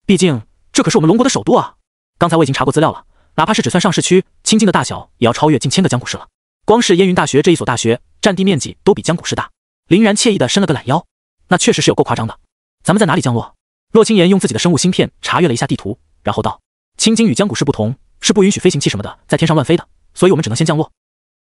毕竟这可是我们龙国的首都啊！刚才我已经查过资料了，哪怕是只算上市区，青金的大小也要超越近1000个江古市了。光是烟云大学这一所大学，占地面积都比江古市大。林然惬意地伸了个懒腰，那确实是有够夸张的。咱们在哪里降落？洛青岩用自己的生物芯片查阅了一下地图，然后道：青金与江古市不同，是不允许飞行器什么的在天上乱飞的，所以我们只能先降落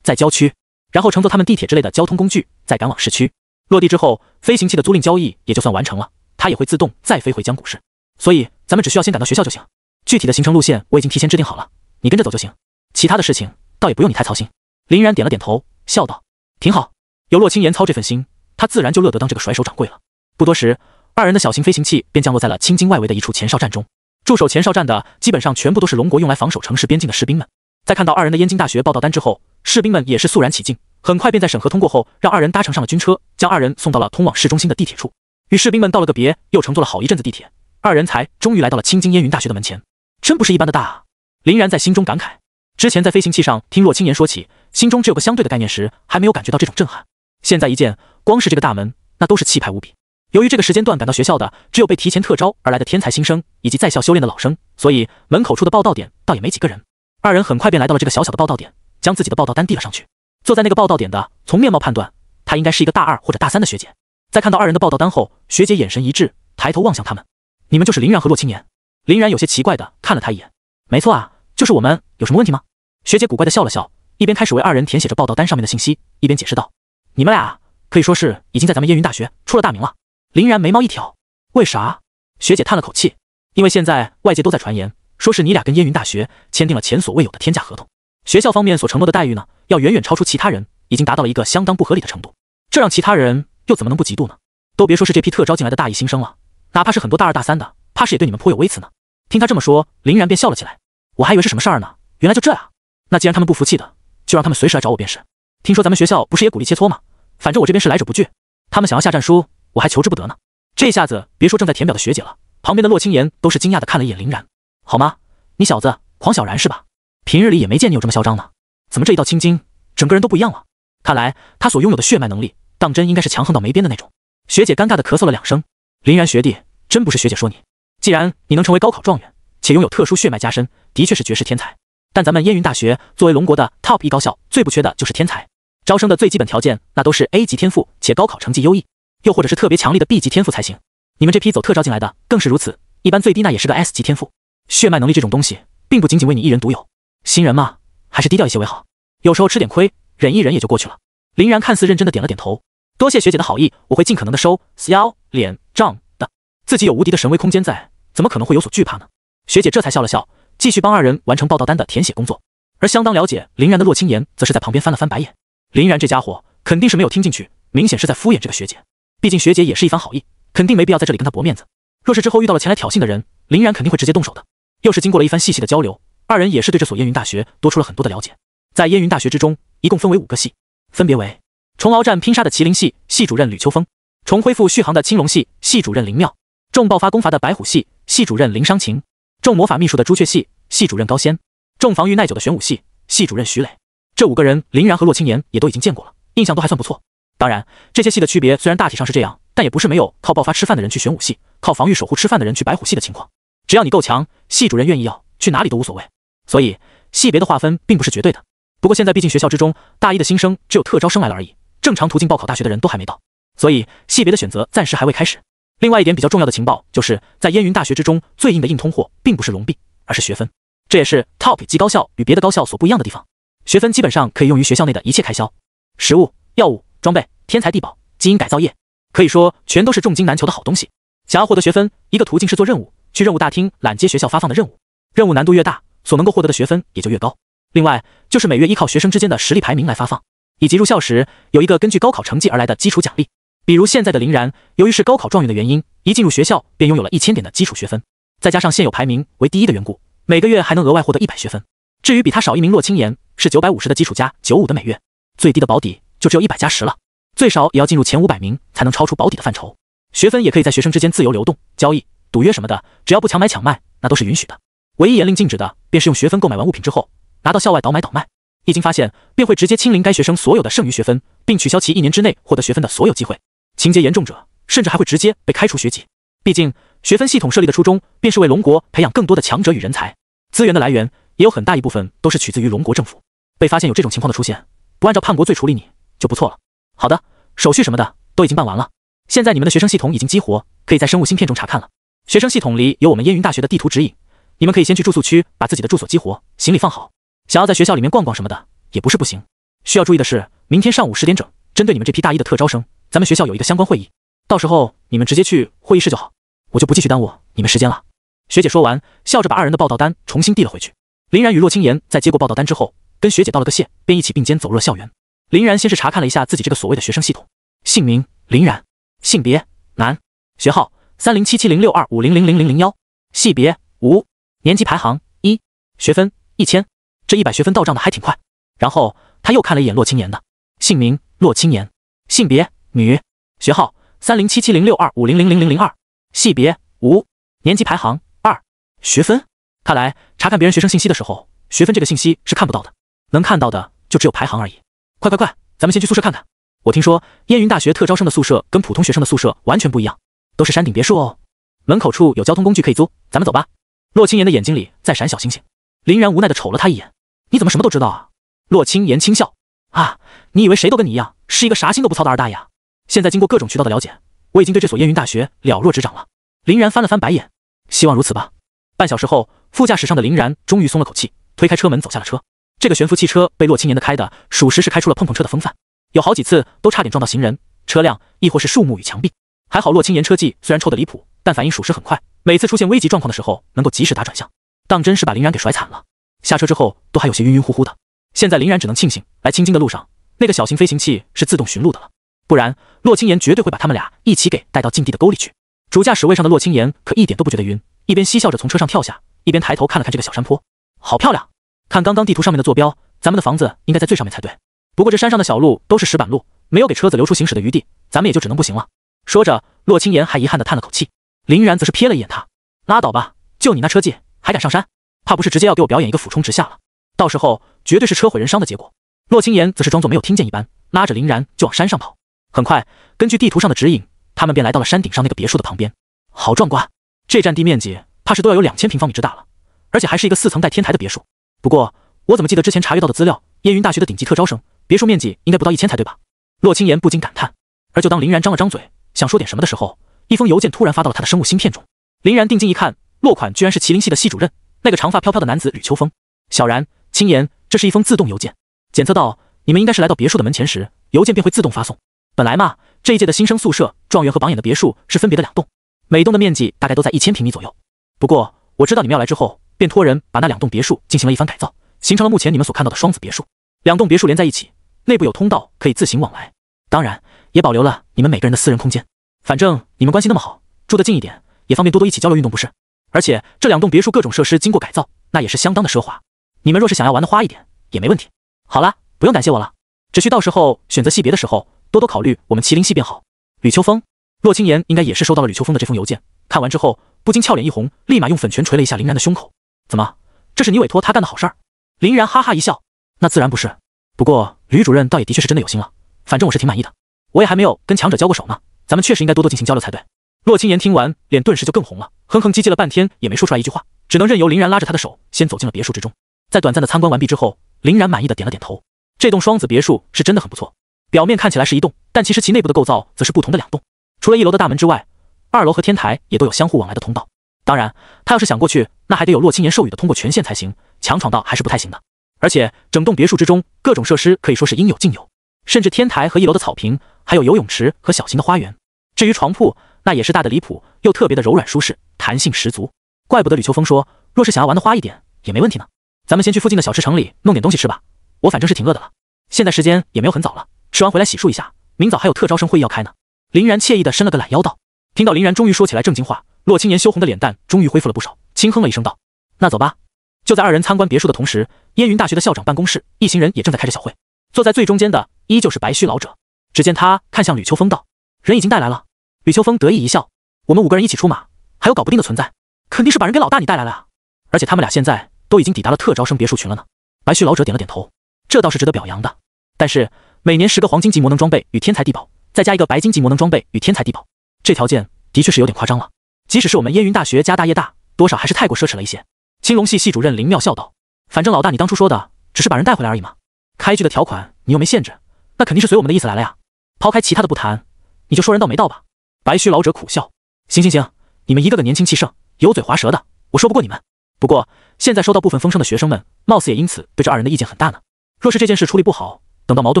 在郊区，然后乘坐他们地铁之类的交通工具再赶往市区。落地之后，飞行器的租赁交易也就算完成了，它也会自动再飞回江古市，所以咱们只需要先赶到学校就行。具体的行程路线我已经提前制定好了，你跟着走就行，其他的事情倒也不用你太操心。林然点了点头，笑道：挺好，有洛青岩操这份心，他自然就乐得当这个甩手掌柜了。不多时，二人的小型飞行器便降落在了青金外围的一处前哨站中。驻守前哨站的基本上全部都是龙国用来防守城市边境的士兵们。在看到二人的燕京大学报到单之后，士兵们也是肃然起敬，很快便在审核通过后，让二人搭乘上了军车，将二人送到了通往市中心的地铁处。与士兵们道了个别，又乘坐了好一阵子地铁，二人才终于来到了青金烟云大学的门前。真不是一般的大啊！林然在心中感慨。之前在飞行器上听洛青岩说起，心中只有个相对的概念时，还没有感觉到这种震撼。现在一见，光是这个大门，那都是气派无比。由于这个时间段赶到学校的只有被提前特招而来的天才新生以及在校修炼的老生，所以门口处的报到点倒也没几个人。二人很快便来到了这个小小的报到点，将自己的报到单递了上去。坐在那个报到点的，从面貌判断，她应该是一个大2或者大3的学姐。在看到二人的报到单后，学姐眼神一致，抬头望向他们：你们就是林然和洛青岩？林然有些奇怪的看了他一眼：没错啊，就是我们，有什么问题吗？学姐古怪的笑了笑，一边开始为二人填写着报到单上面的信息，一边解释道：你们俩可以说是已经在咱们烟云大学出了大名了。林然眉毛一挑：为啥？学姐叹了口气：因为现在外界都在传言，说是你俩跟烟云大学签订了前所未有的天价合同，学校方面所承诺的待遇呢，要远远超出其他人，已经达到了一个相当不合理的程度。这让其他人又怎么能不嫉妒呢？都别说是这批特招进来的大一新生了，哪怕是很多大2大3的，怕是也对你们颇有微词呢。听他这么说，林然便笑了起来：我还以为是什么事儿呢，原来就这样。那既然他们不服气的，就让他们随时来找我便是。听说咱们学校不是也鼓励切磋吗？反正我这边是来者不拒，他们想要下战书，我还求之不得呢。这下子别说正在填表的学姐了，旁边的洛青岩都是惊讶的看了一眼林然。好吗？你小子狂小然是吧？平日里也没见你有这么嚣张呢，怎么这一到青金，整个人都不一样了？看来他所拥有的血脉能力，当真应该是强横到没边的那种。学姐尴尬的咳嗽了2声：林然学弟，真不是学姐说你，既然你能成为高考状元，且拥有特殊血脉加身，的确是绝世天才。但咱们烟云大学作为龙国的 Top 一高校，最不缺的就是天才。招生的最基本条件，那都是 A 级天赋且高考成绩优异，又或者是特别强力的 B 级天赋才行。你们这批走特招进来的更是如此，一般最低那也是个 S 级天赋。血脉能力这种东西，并不仅仅为你一人独有，新人嘛，还是低调一些为好。有时候吃点亏，忍一忍也就过去了。林然看似认真的点了点头，多谢学姐的好意，我会尽可能的收腰脸账的。自己有无敌的神威空间在，怎么可能会有所惧怕呢？学姐这才笑了笑，继续帮二人完成报道单的填写工作。而相当了解林然的洛青言则是在旁边翻了翻白眼。林然这家伙肯定是没有听进去，明显是在敷衍这个学姐。毕竟学姐也是一番好意，肯定没必要在这里跟她驳面子。若是之后遇到了前来挑衅的人，林然肯定会直接动手的。又是经过了一番细细的交流，二人也是对这所燕云大学多出了很多的了解。在燕云大学之中，一共分为5个系，分别为重鏖战拼杀的麒麟系，系主任吕秋风；重恢复续航的青龙系，系主任林妙；重爆发攻伐的白虎系，系主任林商情；重魔法秘术的朱雀系，系主任高仙；重防御耐久的玄武系，系主任徐磊。这5个人，林然和洛青言也都已经见过了，印象都还算不错。当然，这些系的区别虽然大体上是这样，但也不是没有靠爆发吃饭的人去玄武系，靠防御守护吃饭的人去白虎系的情况。只要你够强，系主任愿意要去哪里都无所谓。所以系别的划分并不是绝对的。不过现在毕竟学校之中大一的新生只有特招生来了而已，正常途径报考大学的人都还没到，所以系别的选择暂时还未开始。另外一点比较重要的情报就是在燕云大学之中最硬的硬通货并不是龙币，而是学分。这也是 TOP 级高校与别的高校所不一样的地方。学分基本上可以用于学校内的一切开销，食物、药物、装备、天才地宝、基因改造业，可以说全都是重金难求的好东西。想要获得学分，一个途径是做任务，去任务大厅揽接学校发放的任务，任务难度越大，所能够获得的学分也就越高。另外就是每月依靠学生之间的实力排名来发放，以及入校时有一个根据高考成绩而来的基础奖励。比如现在的林然，由于是高考状元的原因，一进入学校便拥有了1000点的基础学分，再加上现有排名为第1的缘故，每个月还能额外获得100学分。至于比他少一名洛青言，是950的基础加95的每月，最低的保底就只有100加10了，最少也要进入前500名才能超出保底的范畴。学分也可以在学生之间自由流动，交易、赌约什么的，只要不强买强卖，那都是允许的。唯一严令禁止的，便是用学分购买完物品之后，拿到校外倒买倒卖。一经发现，便会直接清零该学生所有的剩余学分，并取消其1年之内获得学分的所有机会。情节严重者，甚至还会直接被开除学籍。毕竟，学分系统设立的初衷，便是为龙国培养更多的强者与人才，资源的来源也有很大一部分都是取自于龙国政府。被发现有这种情况的出现，不按照叛国罪处理你就不错了。好的，手续什么的都已经办完了，现在你们的学生系统已经激活，可以在生物芯片中查看了。学生系统里有我们燕云大学的地图指引，你们可以先去住宿区把自己的住所激活，行李放好。想要在学校里面逛逛什么的也不是不行。需要注意的是，明天上午10点整，针对你们这批大一的特招生，咱们学校有一个相关会议，到时候你们直接去会议室就好，我就不继续耽误你们时间了。学姐说完，笑着把2人的报道单重新递了回去。林然与洛青言在接过报道单之后，跟学姐道了个谢，便一起并肩走入了校园。林然先是查看了一下自己这个所谓的学生系统，姓名林然，性别男，学号30770625000001，系别无，年级排行1，学分1000，这100学分到账的还挺快。然后他又看了一眼洛青言的，姓名洛青言，性别女，学号30770625000002，系别无，年级排行2，学分。看来查看别人学生信息的时候，学分这个信息是看不到的，能看到的就只有排行而已。快，咱们先去宿舍看看。我听说燕云大学特招生的宿舍跟普通学生的宿舍完全不一样，都是山顶别墅哦。门口处有交通工具可以租，咱们走吧。洛青言的眼睛里在闪小星星。林然无奈地瞅了他一眼，你怎么什么都知道啊？洛青言轻笑，啊，你以为谁都跟你一样，是一个啥心都不操的二大爷啊？现在经过各种渠道的了解，我已经对这所燕云大学了若指掌了。林然翻了翻白眼，希望如此吧。半小时后，副驾驶上的林然终于松了口气，推开车门走下了车。这个悬浮汽车被洛青言的开的，属实是开出了碰碰车的风范，有好几次都差点撞到行人、车辆，亦或是树木与墙壁。还好洛青言车技虽然臭得离谱，但反应属实很快，每次出现危急状况的时候能够及时打转向，当真是把林然给甩惨了。下车之后都还有些晕晕乎乎的。现在林然只能庆幸来青京的路上那个小型飞行器是自动寻路的了，不然洛青言绝对会把他们俩一起给带到禁地的沟里去。主驾驶位上的洛青言可一点都不觉得晕，一边嬉笑着从车上跳下，一边抬头看了看这个小山坡，好漂亮。看刚刚地图上面的坐标，咱们的房子应该在最上面才对。不过这山上的小路都是石板路，没有给车子留出行驶的余地，咱们也就只能步行了。说着，洛青言还遗憾地叹了口气。林然则是瞥了一眼他，拉倒吧，就你那车技还敢上山，怕不是直接要给我表演一个俯冲直下了？到时候绝对是车毁人伤的结果。洛青言则是装作没有听见一般，拉着林然就往山上跑。很快，根据地图上的指引，他们便来到了山顶上那个别墅的旁边。好壮观，这占地面积怕是都要有2000平方米之大了，而且还是一个4层带天台的别墅。不过我怎么记得之前查阅到的资料，燕云大学的顶级特招生别墅面积应该不到1000才对吧？洛青言不禁感叹。而就当林然张了张嘴想说点什么的时候，一封邮件突然发到了他的生物芯片中。林然定睛一看，落款居然是麒麟系的系主任，那个长发飘飘的男子吕秋风。小然，青言，这是一封自动邮件。检测到你们应该是来到别墅的门前时，邮件便会自动发送。本来嘛，这一届的新生宿舍、状元和榜眼的别墅是分别的2栋，每栋的面积大概都在1000平米左右。不过我知道你们要来之后，便托人把那2栋别墅进行了一番改造，形成了目前你们所看到的双子别墅。2栋别墅连在一起，内部有通道可以自行往来，当然也保留了你们每个人的私人空间。反正你们关系那么好，住得近一点，也方便多多一起交流运动，不是？而且这2栋别墅各种设施经过改造，那也是相当的奢华。你们若是想要玩的花一点，也没问题。好了，不用感谢我了，只需到时候选择系别的时候，多多考虑我们麒麟系便好。吕秋风、洛清言应该也是收到了吕秋风的这封邮件，看完之后不禁俏脸一红，立马用粉拳捶了一下林然的胸口。怎么，这是你委托他干的好事儿？林然哈哈一笑，那自然不是。不过吕主任倒也的确是真的有心了，反正我是挺满意的。我也还没有跟强者交过手呢，咱们确实应该多多进行交流才对。洛清言听完，脸顿时就更红了，哼哼唧唧了半天也没说出来一句话，只能任由林然拉着他的手先走进了别墅之中。在短暂的参观完毕之后，林然满意的点了点头。这栋双子别墅是真的很不错，表面看起来是1栋，但其实其内部的构造则是不同的2栋。除了1楼的大门之外，2楼和天台也都有相互往来的通道。当然，他要是想过去，那还得有洛清言授予的通过权限才行，强闯道还是不太行的。而且整栋别墅之中，各种设施可以说是应有尽有，甚至天台和1楼的草坪，还有游泳池和小型的花园。至于床铺，那也是大的离谱，又特别的柔软舒适，弹性十足。怪不得吕秋风说，若是想要玩的花一点，也没问题呢。咱们先去附近的小吃城里弄点东西吃吧，我反正是挺饿的了。现在时间也没有很早了，吃完回来洗漱一下，明早还有特招生会议要开呢。林然惬意的伸了个懒腰道。听到林然终于说起来正经话，洛清言羞红的脸蛋终于恢复了不少，轻哼了一声道：“那走吧。”就在2人参观别墅的同时，燕云大学的校长办公室，一行人也正在开着小会。坐在最中间的依旧是白须老者，只见他看向吕秋风道：“人已经带来了。”吕秋风得意一笑：“我们5个人一起出马，还有搞不定的存在，肯定是把人给老大你带来了啊！而且他们俩现在都已经抵达了特招生别墅群了呢。”白须老者点了点头，这倒是值得表扬的。但是每年10个黄金级魔能装备与天才地宝，再加1个白金级魔能装备与天才地宝，这条件的确是有点夸张了。即使是我们燕云大学家大业大，多少还是太过奢侈了一些。青龙系系主任林妙笑道：“反正老大你当初说的只是把人带回来而已嘛，开具的条款你又没限制，那肯定是随我们的意思来了呀。抛开其他的不谈，你就说人道没道吧。”白须老者苦笑：“行行行，你们一个个年轻气盛，油嘴滑舌的，我说不过你们。不过现在收到部分风声的学生们，貌似也因此对这2人的意见很大呢。若是这件事处理不好，等到矛盾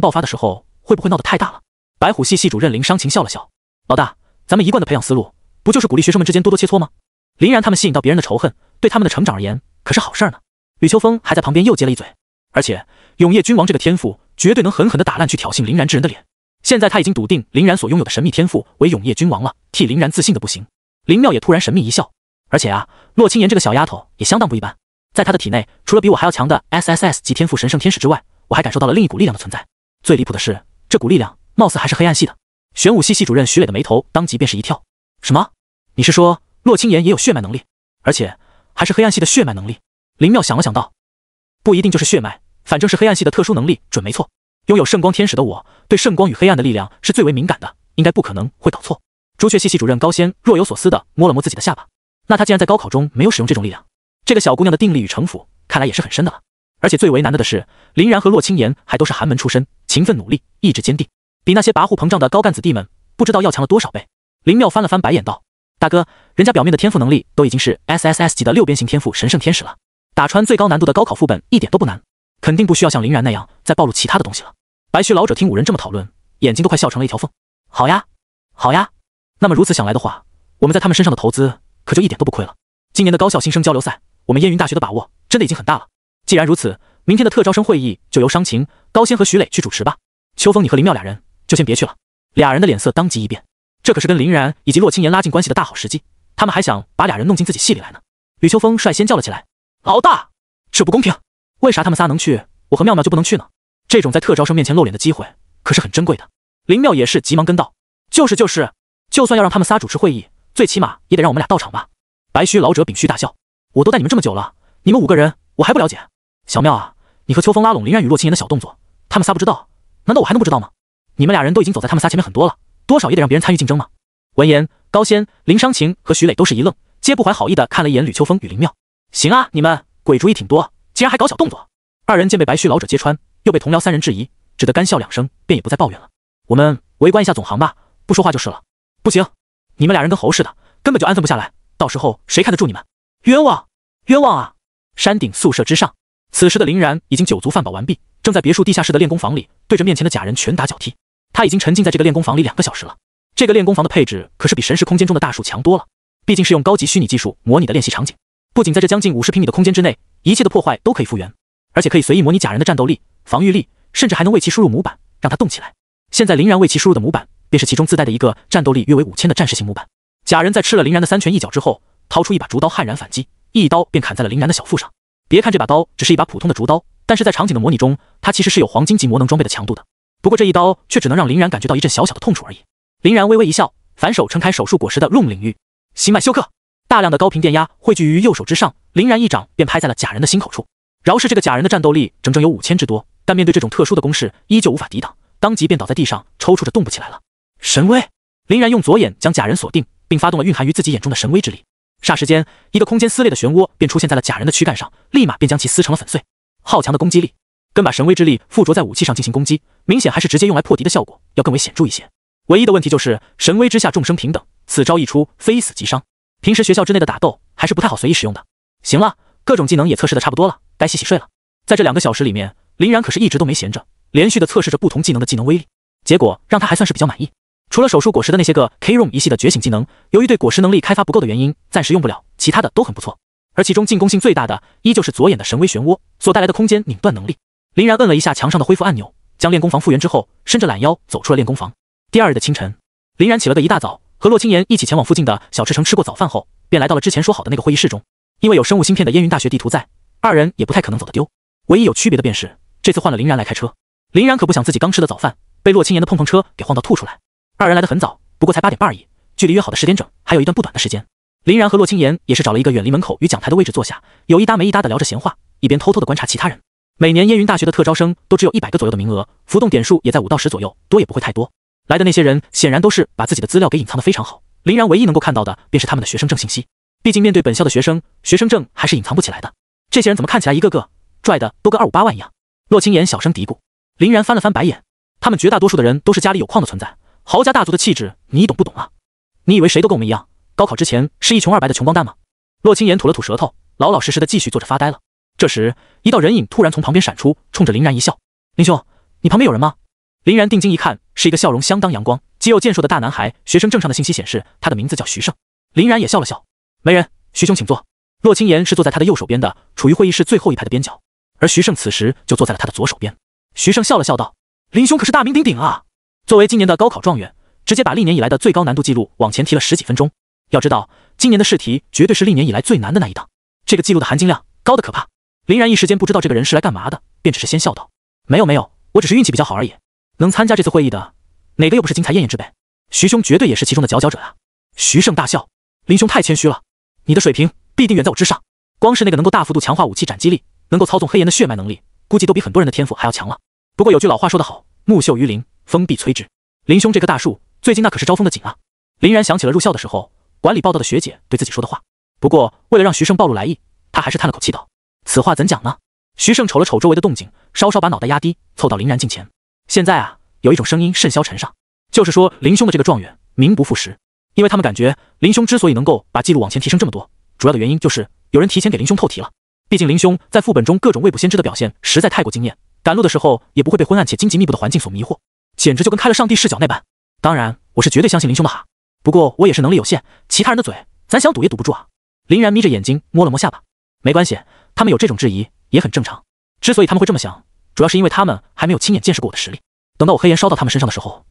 爆发的时候，会不会闹得太大了？”白虎系系主任林商情笑了笑：“老大，咱们一贯的培养思路，不就是鼓励学生们之间多多切磋吗？林然他们吸引到别人的仇恨，对他们的成长而言可是好事呢。”吕秋风还在旁边又接了一嘴：“而且永夜君王这个天赋，绝对能狠狠地打烂去挑衅林然之人的脸。现在他已经笃定林然所拥有的神秘天赋为永夜君王了，替林然自信的不行。”林妙也突然神秘一笑：“而且啊，洛清言这个小丫头也相当不一般，在她的体内，除了比我还要强的 SSS 级天赋神圣天使之外，我还感受到了另一股力量的存在。最离谱的是，这股力量貌似还是黑暗系的。”玄武系系主任徐磊的眉头当即便是一跳：“什么？你是说洛清言也有血脉能力，而且还是黑暗系的血脉能力？”林妙想了想道：“不一定就是血脉，反正是黑暗系的特殊能力，准没错。拥有圣光天使的我，对圣光与黑暗的力量是最为敏感的，应该不可能会搞错。”朱雀系系主任高仙若有所思地摸了摸自己的下巴，那他竟然在高考中没有使用这种力量，这个小姑娘的定力与城府看来也是很深的了。而且最为难的是，林然和洛清言还都是寒门出身，勤奋努力，意志坚定，比那些跋扈膨胀的高干子弟们不知道要强了多少倍。林妙翻了翻白眼道：“大哥，人家表面的天赋能力都已经是 SSS 级的6边形天赋神圣天使了，打穿最高难度的高考副本一点都不难，肯定不需要像林然那样再暴露其他的东西了。”白须老者听5人这么讨论，眼睛都快笑成了一条缝。好呀，好呀，那么如此想来的话，我们在他们身上的投资可就一点都不亏了。今年的高校新生交流赛，我们燕云大学的把握真的已经很大了。既然如此，明天的特招生会议就由商情、高仙和徐磊去主持吧。秋风，你和林妙俩人就先别去了。俩人的脸色当即一变，这可是跟林然以及洛清言拉近关系的大好时机，他们还想把俩人弄进自己戏里来呢。吕秋风率先叫了起来：“老大，这不公平！为啥他们仨能去，我和妙妙就不能去呢？这种在特招生面前露脸的机会可是很珍贵的。”林妙也是急忙跟道：“就是，就算要让他们仨主持会议，最起码也得让我们俩到场吧。”白须老者屏虚大笑：“我都带你们这么久了，你们5个人我还不了解？小妙啊，你和秋风拉拢林然与洛清言的小动作，他们仨不知道，难道我还能不知道吗？你们俩人都已经走在他们仨前面很多了，多少也得让别人参与竞争嘛。”闻言，高仙、林商情和徐磊都是一愣，皆不怀好意的看了一眼吕秋风与林妙。行啊，你们鬼主意挺多，竟然还搞小动作。2人见被白须老者揭穿，又被同僚3人质疑，只得干笑2声，便也不再抱怨了。我们围观一下总行吧，不说话就是了。不行，你们俩人跟猴似的，根本就安分不下来，到时候谁看得住你们？冤枉，冤枉啊！山顶宿舍之上，此时的林然已经酒足饭饱完毕，正在别墅地下室的练功房里对着面前的假人拳打脚踢。他已经沉浸在这个练功房里2个小时了。这个练功房的配置可是比神识空间中的大树强多了，毕竟是用高级虚拟技术模拟的练习场景。不仅在这将近50平米的空间之内，一切的破坏都可以复原，而且可以随意模拟假人的战斗力、防御力，甚至还能为其输入模板，让他动起来。现在林然为其输入的模板，便是其中自带的一个战斗力约为5000的战士型模板。假人在吃了林然的3拳1脚之后，掏出一把竹刀悍然反击，一刀便砍在了林然的小腹上。别看这把刀只是一把普通的竹刀，但是在场景的模拟中，它其实是有黄金级魔能装备的强度的。不过这一刀却只能让林然感觉到一阵小小的痛楚而已。林然微微一笑，反手撑开手术果实的 room 领域，心脉休克，大量的高频电压汇聚于右手之上，林然一掌便拍在了假人的心口处。饶是这个假人的战斗力整整有5000之多，但面对这种特殊的攻势，依旧无法抵挡，当即便倒在地上，抽搐着动不起来了。神威！林然用左眼将假人锁定，并发动了蕴含于自己眼中的神威之力。霎时间，一个空间撕裂的漩涡便出现在了假人的躯干上，立马便将其撕成了粉碎。好强的攻击力，跟把神威之力附着在武器上进行攻击，明显还是直接用来破敌的效果要更为显著一些。唯一的问题就是神威之下众生平等，此招一出，非死即伤。平时学校之内的打斗还是不太好随意使用的。行了，各种技能也测试的差不多了，该洗洗睡了。在这2个小时里面，林然可是一直都没闲着，连续的测试着不同技能的技能威力，结果让他还算是比较满意。除了手术果实的那些个 K-ROM 一系的觉醒技能，由于对果实能力开发不够的原因，暂时用不了，其他的都很不错。而其中进攻性最大的，依旧是左眼的神威漩涡所带来的空间拧断能力。林然摁了一下墙上的恢复按钮，将练功房复原之后，伸着懒腰走出了练功房。第2日的清晨，林然起了个一大早，和洛青言一起前往附近的小吃城吃过早饭后，便来到了之前说好的那个会议室中。因为有生物芯片的烟云大学地图在，2人也不太可能走得丢。唯一有区别的便是，这次换了林然来开车。林然可不想自己刚吃的早饭被洛青言的碰碰车给晃到吐出来。2人来得很早，不过才8点半而已，距离约好的10点整还有一段不短的时间。林然和洛青言也是找了一个远离门口与讲台的位置坐下，有一搭没一搭的聊着闲话，一边偷偷的观察其他人。每年烟云大学的特招生都只有100个左右的名额，浮动点数也在5到10左右，多也不会太多。来的那些人显然都是把自己的资料给隐藏得非常好，林然唯一能够看到的便是他们的学生证信息。毕竟面对本校的学生，学生证还是隐藏不起来的。这些人怎么看起来一个个拽的都跟258万一样？洛青言小声嘀咕。林然翻了翻白眼，他们绝大多数的人都是家里有矿的存在，豪家大族的气质你懂不懂啊？你以为谁都跟我们一样，高考之前是一穷二白的穷光蛋吗？洛青言吐了吐舌头，老老实实的继续坐着发呆了。这时一道人影突然从旁边闪出，冲着林然一笑。林兄，你旁边有人吗？林然定睛一看，是一个笑容相当阳光、肌肉健硕的大男孩，学生证上的信息显示他的名字叫徐胜。林然也笑了笑，没人，徐兄请坐。洛青言是坐在他的右手边的，处于会议室最后一排的边角，而徐胜此时就坐在了他的左手边。徐胜笑了笑道，林兄可是大名鼎鼎啊，作为今年的高考状元，直接把历年以来的最高难度记录往前提了10几分钟。要知道今年的试题绝对是历年以来最难的那一档，这个记录的含金量高得可怕。林然一时间不知道这个人是来干嘛的，便只是先笑道，没有，我只是运气比较好而已，能参加这次会议的哪个又不是金才艳艳之辈，徐兄绝对也是其中的佼佼者啊。徐胜大笑，林兄太谦虚了，你的水平必定远在我之上，光是那个能够大幅度强化武器斩击力，能够操纵黑岩的血脉能力，估计都比很多人的天赋还要强了。不过有句老话说得好，木秀于林，风必摧之。林兄这棵大树最近那可是招风的紧啊。林然想起了入校的时候管理报道的学姐对自己说的话，不过为了让徐胜暴露来意，他还是叹了口气道，此话怎讲呢？徐胜瞅了瞅周围的动静，稍稍把脑袋压低，凑到林然近前。现在啊，有一种声音甚嚣尘上，就是说林兄的这个状元名不副实，因为他们感觉林兄之所以能够把记录往前提升这么多，主要的原因就是有人提前给林兄透题了。毕竟林兄在副本中各种未卜先知的表现实在太过惊艳，赶路的时候也不会被昏暗且荆棘密布的环境所迷惑，简直就跟开了上帝视角那般。当然我是绝对相信林兄的哈，不过我也是能力有限，其他人的嘴咱想堵也堵不住啊。林然眯着眼睛摸了摸下巴，没关系，他们有这种质疑也很正常，之所以他们会这么想，主要是因为他们还没有亲眼见识过我的实力，等到我黑岩烧到他们身上的时候，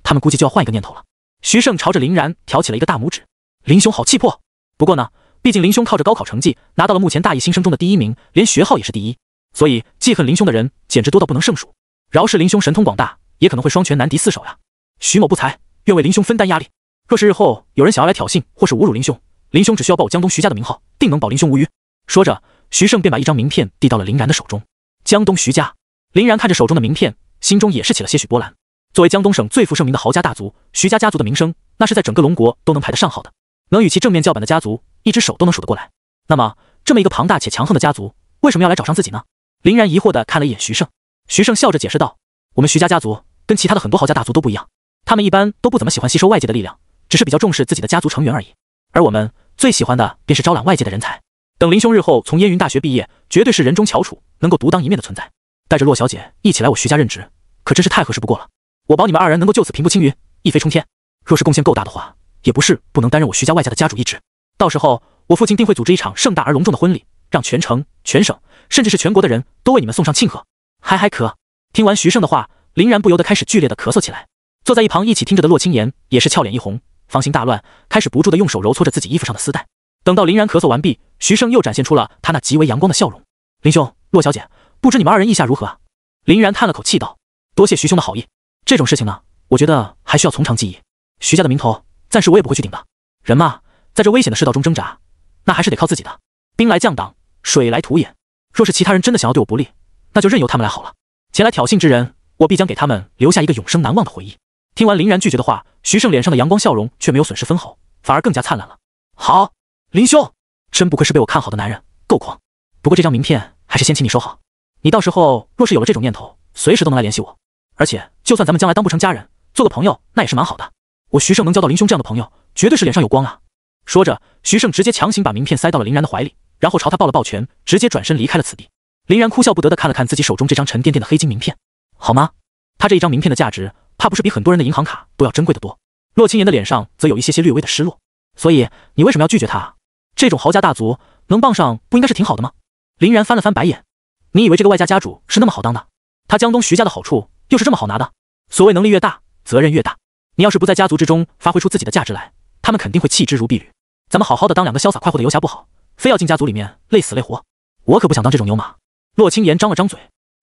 他们估计就要换一个念头了。徐胜朝着林然挑起了一个大拇指，林兄好气魄。不过呢，毕竟林兄靠着高考成绩拿到了目前大一新生中的第1名，连学号也是第1，所以记恨林兄的人简直多到不能胜数。饶是林兄神通广大，也可能会双拳难敌4手呀。徐某不才，愿为林兄分担压力。若是日后有人想要来挑衅或是侮辱林兄，林兄只需要报我江东徐家的名号，定能保林兄无虞。说着，徐胜便把一张名片递到了林然的手中。江东徐家。林然看着手中的名片，心中也是起了些许波澜。作为江东省最负盛名的豪家大族，徐家家族的名声那是在整个龙国都能排得上号的，能与其正面叫板的家族，一只手都能数得过来。那么这么一个庞大且强横的家族，为什么要来找上自己呢？林然疑惑地看了一眼徐胜。徐胜笑着解释道，我们徐家家族跟其他的很多豪家大族都不一样，他们一般都不怎么喜欢吸收外界的力量，只是比较重视自己的家族成员而已。而我们最喜欢的便是招揽外界的人才。等林兄日后从烟云大学毕业，绝对是人中翘楚，能够独当一面的存在。带着洛小姐一起来我徐家任职，可真是太合适不过了。我保你们二人能够就此平步青云，一飞冲天。若是贡献够大的话，也不是不能担任我徐家外家的家主一职。到时候我父亲定会组织一场盛大而隆重的婚礼，让全城、全省，甚至是全国的人都为你们送上庆贺。嗨嗨咳！听完徐胜的话，林然不由得开始剧烈的咳嗽起来。坐在一旁一起听着的洛青言也是俏脸一红，芳心大乱，开始不住的用手揉搓着自己衣服上的丝带。等到林然咳嗽完毕，徐胜又展现出了他那极为阳光的笑容。林兄，洛小姐，不知你们二人意下如何啊？林然叹了口气道：多谢徐兄的好意，这种事情呢，我觉得还需要从长计议。徐家的名头，暂时我也不会去顶的。人嘛，在这危险的世道中挣扎，那还是得靠自己的。兵来将挡，水来土掩。若是其他人真的想要对我不利，那就任由他们来好了。前来挑衅之人，我必将给他们留下一个永生难忘的回忆。听完林然拒绝的话，徐胜脸上的阳光笑容却没有损失分毫，反而更加灿烂了。好，林兄，真不愧是被我看好的男人，够狂。不过这张名片还是先请你收好，你到时候若是有了这种念头，随时都能来联系我。而且就算咱们将来当不成家人，做个朋友，那也是蛮好的。我徐胜能交到林兄这样的朋友，绝对是脸上有光啊。说着，徐胜直接强行把名片塞到了林然的怀里，然后朝他抱了抱拳，直接转身离开了此地。林然哭笑不得地看了看自己手中这张沉甸甸的黑金名片，好吗？他这一张名片的价值，怕不是比很多人的银行卡都要珍贵得多。洛青言的脸上则有一些略微的失落。所以你为什么要拒绝他啊？这种豪家大族能傍上，不应该是挺好的吗？林然翻了翻白眼，你以为这个外家家主是那么好当的？他江东徐家的好处又是这么好拿的？所谓能力越大，责任越大。你要是不在家族之中发挥出自己的价值来，他们肯定会弃之如敝履。咱们好好的当两个潇洒快活的游侠不好，非要进家族里面累死累活。我可不想当这种牛马。洛青言张了张嘴，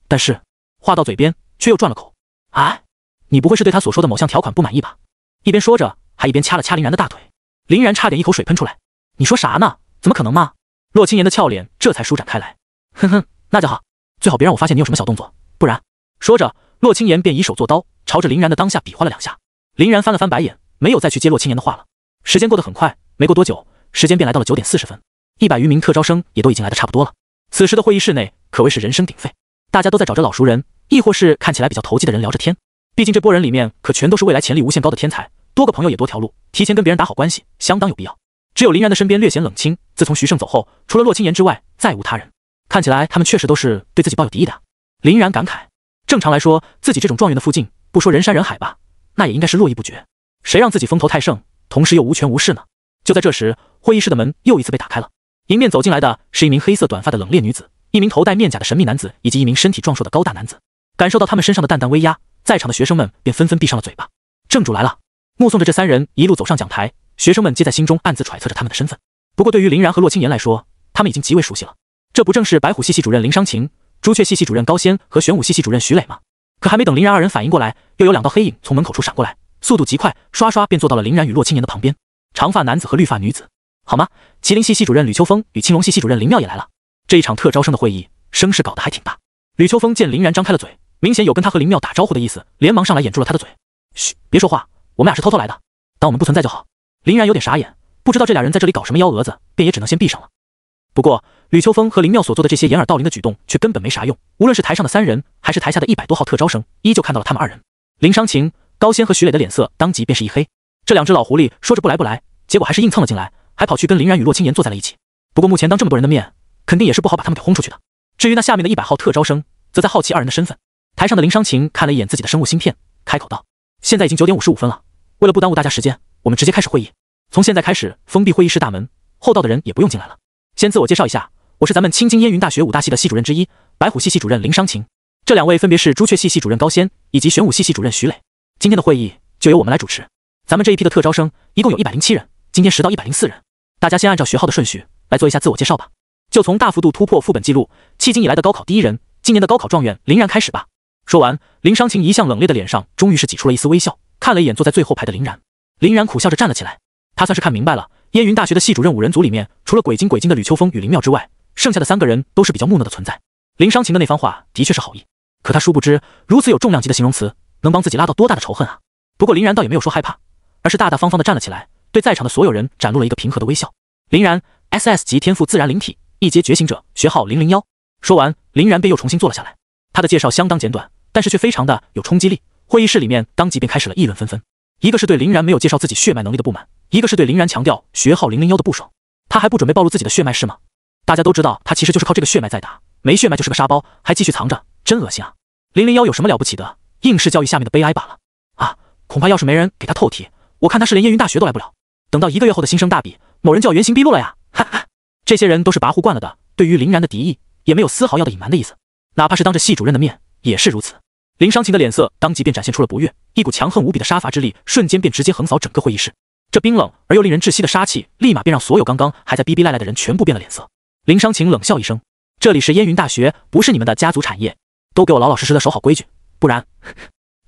但是话到嘴边却又转了口。哎，你不会是对他所说的某项条款不满意吧？一边说着，还一边掐了掐林然的大腿。林然差点一口水喷出来。你说啥呢？怎么可能嘛？洛青言的俏脸这才舒展开来。哼哼，那就好，最好别让我发现你有什么小动作，不然……说着，洛青言便以手做刀，朝着林然的当下比划了两下。林然翻了翻白眼，没有再去接洛青言的话了。时间过得很快，没过多久，时间便来到了9点40分，100余名特招生也都已经来得差不多了。此时的会议室内可谓是人声鼎沸，大家都在找着老熟人，亦或是看起来比较投机的人聊着天。毕竟这波人里面可全都是未来潜力无限高的天才，多个朋友也多条路，提前跟别人打好关系相当有必要。只有林然的身边略显冷清，自从徐胜走后，除了洛青言之外再无他人。看起来他们确实都是对自己抱有敌意的。林然感慨，正常来说，自己这种状元的附近，不说人山人海吧，那也应该是络绎不绝。谁让自己风头太盛，同时又无权无势呢？就在这时，会议室的门又一次被打开了，迎面走进来的是一名黑色短发的冷冽女子，一名头戴面甲的神秘男子，以及一名身体壮硕的高大男子。感受到他们身上的淡淡威压，在场的学生们便纷纷闭上了嘴巴。正主来了！目送着这三人一路走上讲台，学生们皆在心中暗自揣测着他们的身份。不过对于林然和洛青言来说，他们已经极为熟悉了。这不正是白虎系系主任林商情、朱雀系系主任高仙和玄武系系主任徐磊吗？可还没等林然二人反应过来，又有2道黑影从门口处闪过来，速度极快，刷刷便坐到了林然与洛青言的旁边。长发男子和绿发女子，好吗？麒麟系系主任吕秋风与青龙系系主任林妙也来了。这一场特招生的会议，声势搞得还挺大。吕秋风见林然张开了嘴，明显有跟他和林妙打招呼的意思，连忙上来掩住了他的嘴。嘘，别说话，我们俩是偷偷来的，当我们不存在就好。林然有点傻眼，不知道这俩人在这里搞什么幺蛾子，便也只能先闭上了。不过吕秋风和林妙所做的这些掩耳盗铃的举动却根本没啥用，无论是台上的3人，还是台下的100多号特招生，依旧看到了他们2人。林商情、高仙和徐磊的脸色当即便是一黑。这2只老狐狸说着不来不来，结果还是硬蹭了进来，还跑去跟林然与洛青言坐在了一起。不过目前当这么多人的面，肯定也是不好把他们给轰出去的。至于那下面的100号特招生，则在好奇2人的身份。台上的林商情看了一眼自己的生物芯片，开口道：现在已经9点55分了，为了不耽误大家时间，我们直接开始会议。从现在开始封闭会议室大门，后到的人也不用进来了。先自我介绍一下，我是咱们青津烟云大学5大系的系主任之一，白虎系系主任林商情。这2位分别是朱雀系系主任高仙以及玄武系系主任徐磊。今天的会议就由我们来主持。咱们这一批的特招生一共有107人，今天10到104人。大家先按照学号的顺序来做一下自我介绍吧。就从大幅度突破副本记录，迄今以来的高考第1人，今年的高考状元林然开始吧。说完，林商情一向冷冽的脸上终于是挤出了一丝微笑，看了一眼坐在最后排的林然。林然苦笑着站了起来，他算是看明白了，烟云大学的系主任5人组里面，除了鬼精的吕秋风与林妙之外，剩下的3个人都是比较木讷的存在。林商情的那番话的确是好意，可他殊不知，如此有重量级的形容词，能帮自己拉到多大的仇恨啊！不过林然倒也没有说害怕，而是大大方方的站了起来，对在场的所有人展露了一个平和的微笑。林然 SS 级天赋自然灵体，1阶觉醒者，学号001。说完，林然便又重新坐了下来。他的介绍相当简短，但是却非常的有冲击力。会议室里面当即便开始了议论纷纷，一个是对林然没有介绍自己血脉能力的不满，一个是对林然强调学号001的不爽。他还不准备暴露自己的血脉是吗？大家都知道他其实就是靠这个血脉在打，没血脉就是个沙包，还继续藏着，真恶心啊！001有什么了不起的？应试教育下面的悲哀罢了。啊，恐怕要是没人给他透题，我看他是连燕云大学都来不了。等到1个月后的新生大比，某人就要原形毕露了呀！哈哈，这些人都是跋扈惯了的，对于林然的敌意也没有丝毫要的隐瞒的意思，哪怕是当着系主任的面也是如此。林商情的脸色当即便展现出了不悦，一股强横无比的杀伐之力瞬间便直接横扫整个会议室。这冰冷而又令人窒息的杀气，立马便让所有刚刚还在逼逼赖赖的人全部变了脸色。林商情冷笑一声：“这里是燕云大学，不是你们的家族产业，都给我老老实实的守好规矩，不然……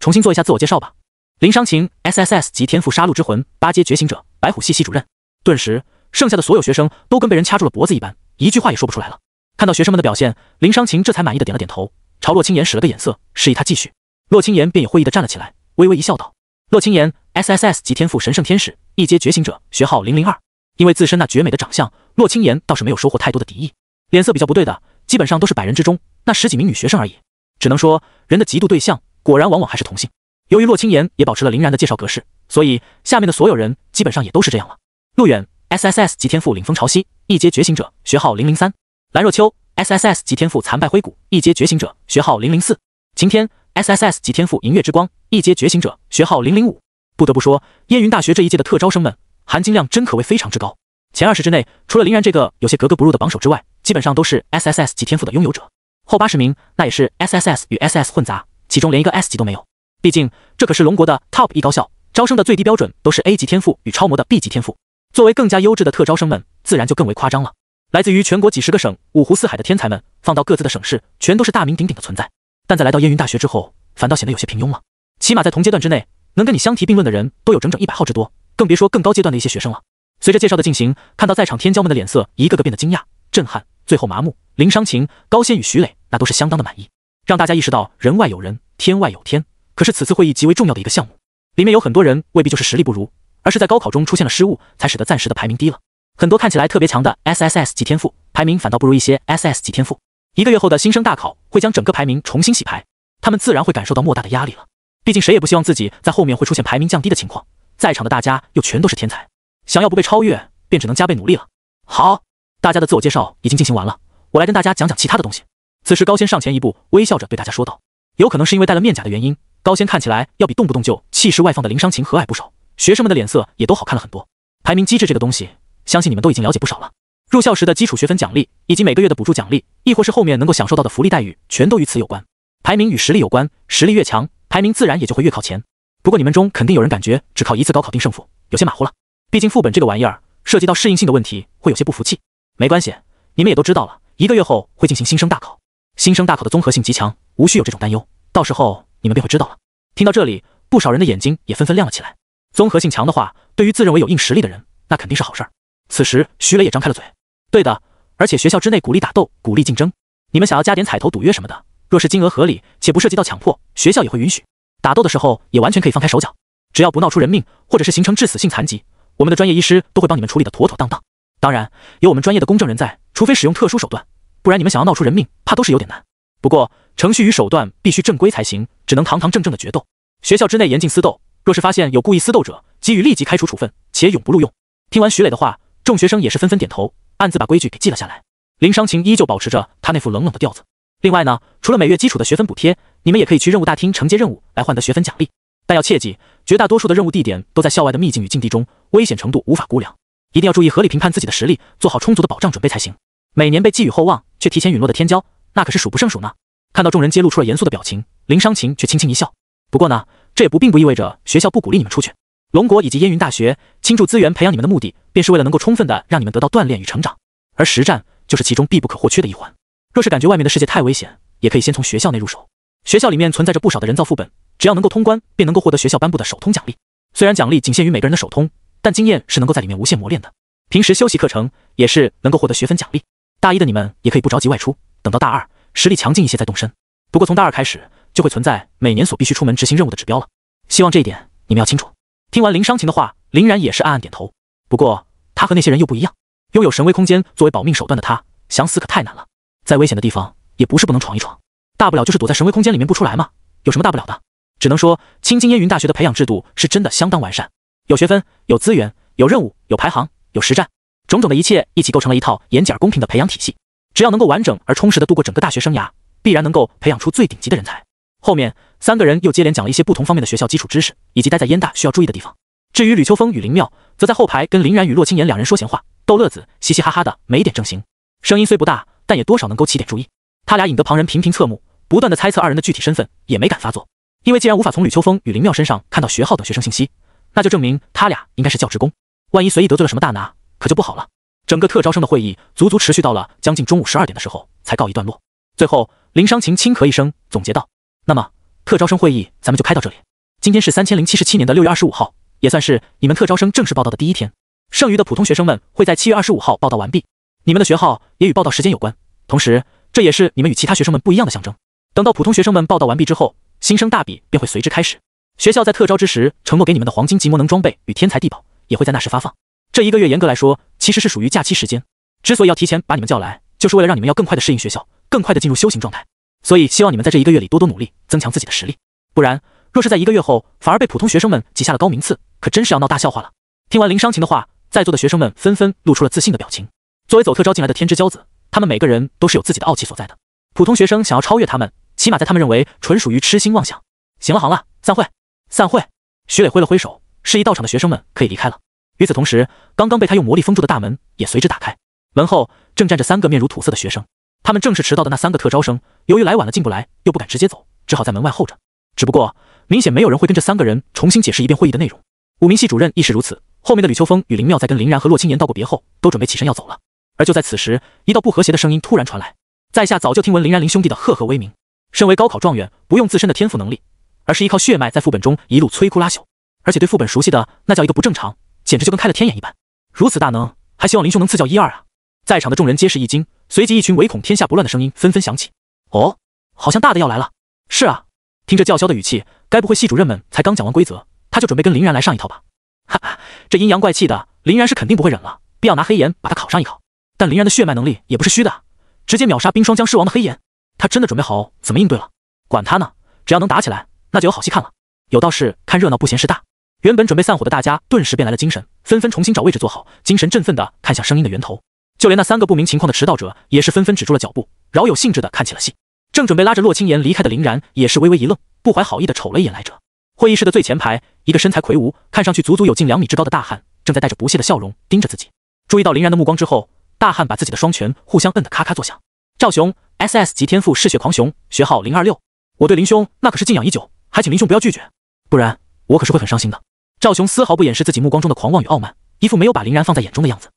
重新做一下自我介绍吧。”林商情 ，SSS 级天赋杀戮之魂8阶觉醒者，白虎系系主任。顿时，剩下的所有学生都跟被人掐住了脖子一般，一句话也说不出来了。看到学生们的表现，林商情这才满意的点了点头，朝洛青岩使了个眼色，示意他继续。洛青岩便也会意的站了起来，微微一笑道：“洛青岩 ，SSS 级天赋神圣天使，1阶觉醒者，学号002。”因为自身那绝美的长相，洛青岩倒是没有收获太多的敌意。脸色比较不对的，基本上都是100人之中那10几名女学生而已。只能说，人的嫉妒对象果然往往还是同性。由于洛青岩也保持了林然的介绍格式，所以下面的所有人基本上也都是这样了。陆远 ，SSS 级天赋领风潮汐，1阶觉醒者，学号003。蓝若秋 ，SSS 级天赋残败灰谷，1阶觉醒者，学号004。晴天 ，SSS 级天赋银月之光，1阶觉醒者，学号005。不得不说，燕云大学这一届的特招生们含金量真可谓非常之高。前20之内，除了林然这个有些格格不入的榜首之外，基本上都是 SSS 级天赋的拥有者。后80名，那也是 SSS 与 SS 混杂，其中连一个 S 级都没有。毕竟这可是龙国的 Top 1高校，招生的最低标准都是 A 级天赋与超模的 B 级天赋。作为更加优质的特招生们，自然就更为夸张了。来自于全国几十个省、五湖四海的天才们，放到各自的省市，全都是大名鼎鼎的存在。但在来到燕云大学之后，反倒显得有些平庸了。起码在同阶段之内，能跟你相提并论的人都有整整100号之多，更别说更高阶段的一些学生了。随着介绍的进行，看到在场天骄们的脸色一个个变得惊讶、震撼，最后麻木。林商情、高仙与徐磊那都是相当的满意，让大家意识到人外有人，天外有天。可是此次会议极为重要的一个项目，里面有很多人未必就是实力不如，而是在高考中出现了失误，才使得暂时的排名低了。很多看起来特别强的 SSS 级天赋，排名反倒不如一些 SS 级天赋。1个月后的新生大考会将整个排名重新洗牌，他们自然会感受到莫大的压力了。毕竟谁也不希望自己在后面会出现排名降低的情况，在场的大家又全都是天才，想要不被超越，便只能加倍努力了。好，大家的自我介绍已经进行完了，我来跟大家讲讲其他的东西。此时高仙上前一步，微笑着对大家说道。有可能是因为戴了面甲的原因，高仙看起来要比动不动就气势外放的林商情和蔼不少，学生们的脸色也都好看了很多。排名机制这个东西，相信你们都已经了解不少了。入校时的基础学分奖励，以及每个月的补助奖励，亦或是后面能够享受到的福利待遇，全都与此有关。排名与实力有关，实力越强，排名自然也就会越靠前。不过你们中肯定有人感觉只靠一次高考定胜负，有些马虎了。毕竟副本这个玩意儿涉及到适应性的问题，会有些不服气。没关系，你们也都知道了，1个月后会进行新生大考。新生大考的综合性极强，无需有这种担忧，到时候你们便会知道了。听到这里，不少人的眼睛也纷纷亮了起来。综合性强的话，对于自认为有硬实力的人，那肯定是好事儿。此时，徐磊也张开了嘴。对的，而且学校之内鼓励打斗，鼓励竞争。你们想要加点彩头赌约什么的，若是金额合理且不涉及到强迫，学校也会允许。打斗的时候也完全可以放开手脚，只要不闹出人命或者是形成致死性残疾，我们的专业医师都会帮你们处理的妥妥当当。当然，有我们专业的公证人在，除非使用特殊手段，不然你们想要闹出人命，怕都是有点难。不过程序与手段必须正规才行，只能堂堂正正的决斗。学校之内严禁私斗，若是发现有故意私斗者，给予立即开除处分，且永不录用。听完徐磊的话，众学生也是纷纷点头，暗自把规矩给记了下来。林商情依旧保持着他那副冷冷的调子。另外呢，除了每月基础的学分补贴，你们也可以去任务大厅承接任务来换得学分奖励。但要切记，绝大多数的任务地点都在校外的秘境与禁地中，危险程度无法估量，一定要注意合理评判自己的实力，做好充足的保障准备才行。每年被寄予厚望却提前陨落的天骄，那可是数不胜数呢。看到众人皆露出了严肃的表情，林商情却轻轻一笑。不过呢，这也并不意味着学校不鼓励你们出去。龙国以及燕云大学倾注资源培养你们的目的，便是为了能够充分的让你们得到锻炼与成长，而实战就是其中必不可或缺的一环。若是感觉外面的世界太危险，也可以先从学校内入手。学校里面存在着不少的人造副本，只要能够通关，便能够获得学校颁布的手通奖励。虽然奖励仅限于每个人的手通，但经验是能够在里面无限磨练的。平时修习课程也是能够获得学分奖励。大一的你们也可以不着急外出，等到大二实力强劲一些再动身。不过从大二开始就会存在每年所必须出门执行任务的指标了，希望这一点你们要清楚。听完林商情的话，林然也是暗暗点头。不过他和那些人又不一样，拥有神威空间作为保命手段的他，想死可太难了。再危险的地方也不是不能闯一闯，大不了就是躲在神威空间里面不出来嘛，有什么大不了的？只能说青金燕云大学的培养制度是真的相当完善，有学分，有资源，有任务，有排行，有实战，种种的一切一起构成了一套严谨而公平的培养体系。只要能够完整而充实地度过整个大学生涯，必然能够培养出最顶级的人才。后面三个人又接连讲了一些不同方面的学校基础知识，以及待在燕大需要注意的地方。至于吕秋风与林妙，则在后排跟林然与洛青言两人说闲话，逗乐子，嘻嘻哈哈的，没点正形。声音虽不大，但也多少能勾起点注意。他俩引得旁人频频侧目，不断的猜测二人的具体身份，也没敢发作。因为既然无法从吕秋风与林妙身上看到学号等学生信息，那就证明他俩应该是教职工。万一随意得罪了什么大拿，可就不好了。整个特招生的会议足足持续到了将近中午12点的时候才告一段落。最后，林商情轻咳一声，总结道：“那么，特招生会议咱们就开到这里。今天是3077年的6月25号，也算是你们特招生正式报到的第一天。剩余的普通学生们会在7月25号报到完毕。你们的学号也与报到时间有关，同时这也是你们与其他学生们不一样的象征。等到普通学生们报到完毕之后，新生大比便会随之开始。学校在特招之时承诺给你们的黄金级魔能装备与天才地宝也会在那时发放。这1个月严格来说其实是属于假期时间，之所以要提前把你们叫来，就是为了让你们要更快的适应学校，更快的进入修行状态。所以希望你们在这1个月里多多努力，增强自己的实力。不然，若是在1个月后反而被普通学生们挤下了高名次，可真是要闹大笑话了。”听完林商情的话，在座的学生们纷纷露出了自信的表情。作为走特招进来的天之骄子，他们每个人都是有自己的傲气所在的。普通学生想要超越他们，起码在他们认为纯属于痴心妄想。行了行了，散会散会。徐磊挥了挥手，示意到场的学生们可以离开了。与此同时，刚刚被他用魔力封住的大门也随之打开。门后正站着3个面如土色的学生，他们正是迟到的那3个特招生，由于来晚了进不来，又不敢直接走，只好在门外候着。只不过明显没有人会跟这3个人重新解释一遍会议的内容。武明系主任亦是如此。后面的吕秋风与林妙在跟林然和洛青言道过别后，都准备起身要走了。而就在此时，一道不和谐的声音突然传来。在下早就听闻林然林兄弟的赫赫威名，身为高考状元，不用自身的天赋能力，而是依靠血脉在副本中一路摧枯拉朽，而且对副本熟悉的那叫一个不正常，简直就跟开了天眼一般。如此大能，还希望林兄能赐教1、2啊！在场的众人皆是一惊，随即一群唯恐天下不乱的声音纷纷响起。哦，好像大的要来了。是啊，听着叫嚣的语气，该不会系主任们才刚讲完规则，他就准备跟林然来上一套吧？哈哈，这阴阳怪气的，林然是肯定不会忍了，必要拿黑岩把他烤上一烤。但林然的血脉能力也不是虚的，直接秒杀冰霜僵尸王的黑岩，他真的准备好怎么应对了？管他呢，只要能打起来，那就有好戏看了。有道是看热闹不嫌事大，原本准备散伙的大家顿时便来了精神，纷纷重新找位置坐好，精神振奋地看向声音的源头。就连那3个不明情况的迟到者也是纷纷止住了脚步，饶有兴致地看起了戏。正准备拉着洛青言离开的林然也是微微一愣，不怀好意地瞅了一眼来者。会议室的最前排，一个身材魁梧，看上去足足有近2米之高的大汉，正在带着不屑的笑容盯着自己。注意到林然的目光之后，大汉把自己的双拳互相摁得咔咔作响。赵雄 SS 级天赋嗜血狂熊，学号026。我对林兄那可是敬仰已久，还请林兄不要拒绝，不然我可是会很伤心的。赵雄丝毫不掩饰自己目光中的狂妄与傲慢，一副没有把林然放在眼中的样子。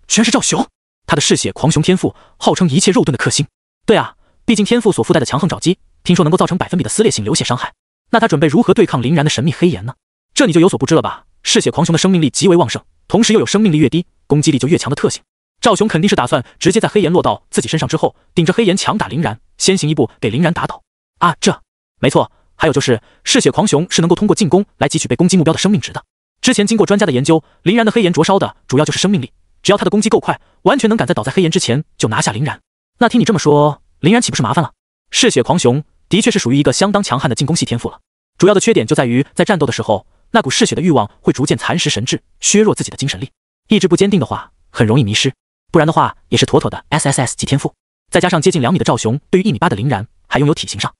居然是赵雄，他的嗜血狂熊天赋号称一切肉盾的克星。对啊，毕竟天赋所附带的强横爪击，听说能够造成100%的撕裂性流血伤害。那他准备如何对抗林然的神秘黑岩呢？这你就有所不知了吧？嗜血狂熊的生命力极为旺盛，同时又有生命力越低，攻击力就越强的特性。赵雄肯定是打算直接在黑岩落到自己身上之后，顶着黑岩强打林然，先行一步给林然打倒。啊，这没错。还有就是嗜血狂熊是能够通过进攻来汲取被攻击目标的生命值的。之前经过专家的研究，林然的黑岩灼烧的主要就是生命力，只要他的攻击够快，完全能赶在倒在黑岩之前就拿下林然。那听你这么说，林然岂不是麻烦了？嗜血狂熊的确是属于一个相当强悍的进攻系天赋了，主要的缺点就在于在战斗的时候，那股嗜血的欲望会逐渐蚕食神智，削弱自己的精神力。意志不坚定的话，很容易迷失，不然的话也是妥妥的 SSS 级天赋。再加上接近2米的赵雄，对于1米8的林然还拥有体型上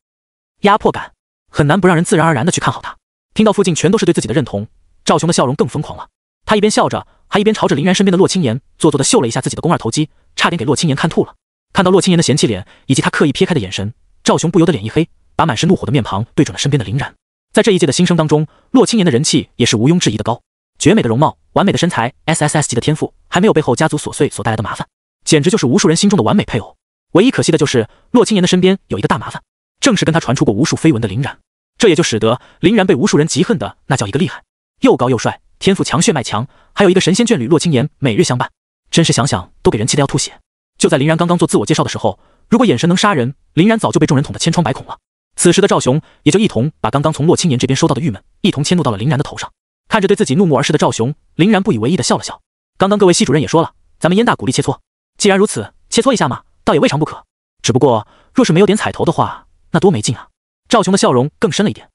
压迫感，很难不让人自然而然的去看好他。听到附近全都是对自己的认同，赵雄的笑容更疯狂了。他一边笑着，还一边朝着林然身边的洛青言做作的秀了一下自己的肱二头肌，差点给洛青言看吐了。看到洛青言的嫌弃脸以及他刻意撇开的眼神，赵雄不由得脸一黑，把满是怒火的面庞对准了身边的林然。在这一届的新生当中，洛青言的人气也是毋庸置疑的高，绝美的容貌，完美的身材， SSS 级的天赋，还没有背后家族琐碎所带来的麻烦，简直就是无数人心中的完美配偶。唯一可惜的就是洛青言的身边有一个大麻烦，正是跟他传出过无数绯闻的林然，这也就使得林然被无数人嫉恨的那叫一个厉害，又高又帅，天赋强，血脉强，还有一个神仙眷侣洛青言每日相伴，真是想想都给人气得要吐血。就在林然刚刚做自我介绍的时候，如果眼神能杀人，林然早就被众人捅得千疮百孔了。此时的赵雄也就一同把刚刚从洛青言这边收到的郁闷一同迁怒到了林然的头上。看着对自己怒目而视的赵雄，林然不以为意的笑了笑。刚刚各位系主任也说了，咱们燕大鼓励切磋，既然如此，切磋一下嘛，倒也未尝不可。只不过若是没有点彩头的话，那多没劲啊。赵雄的笑容更深了一点。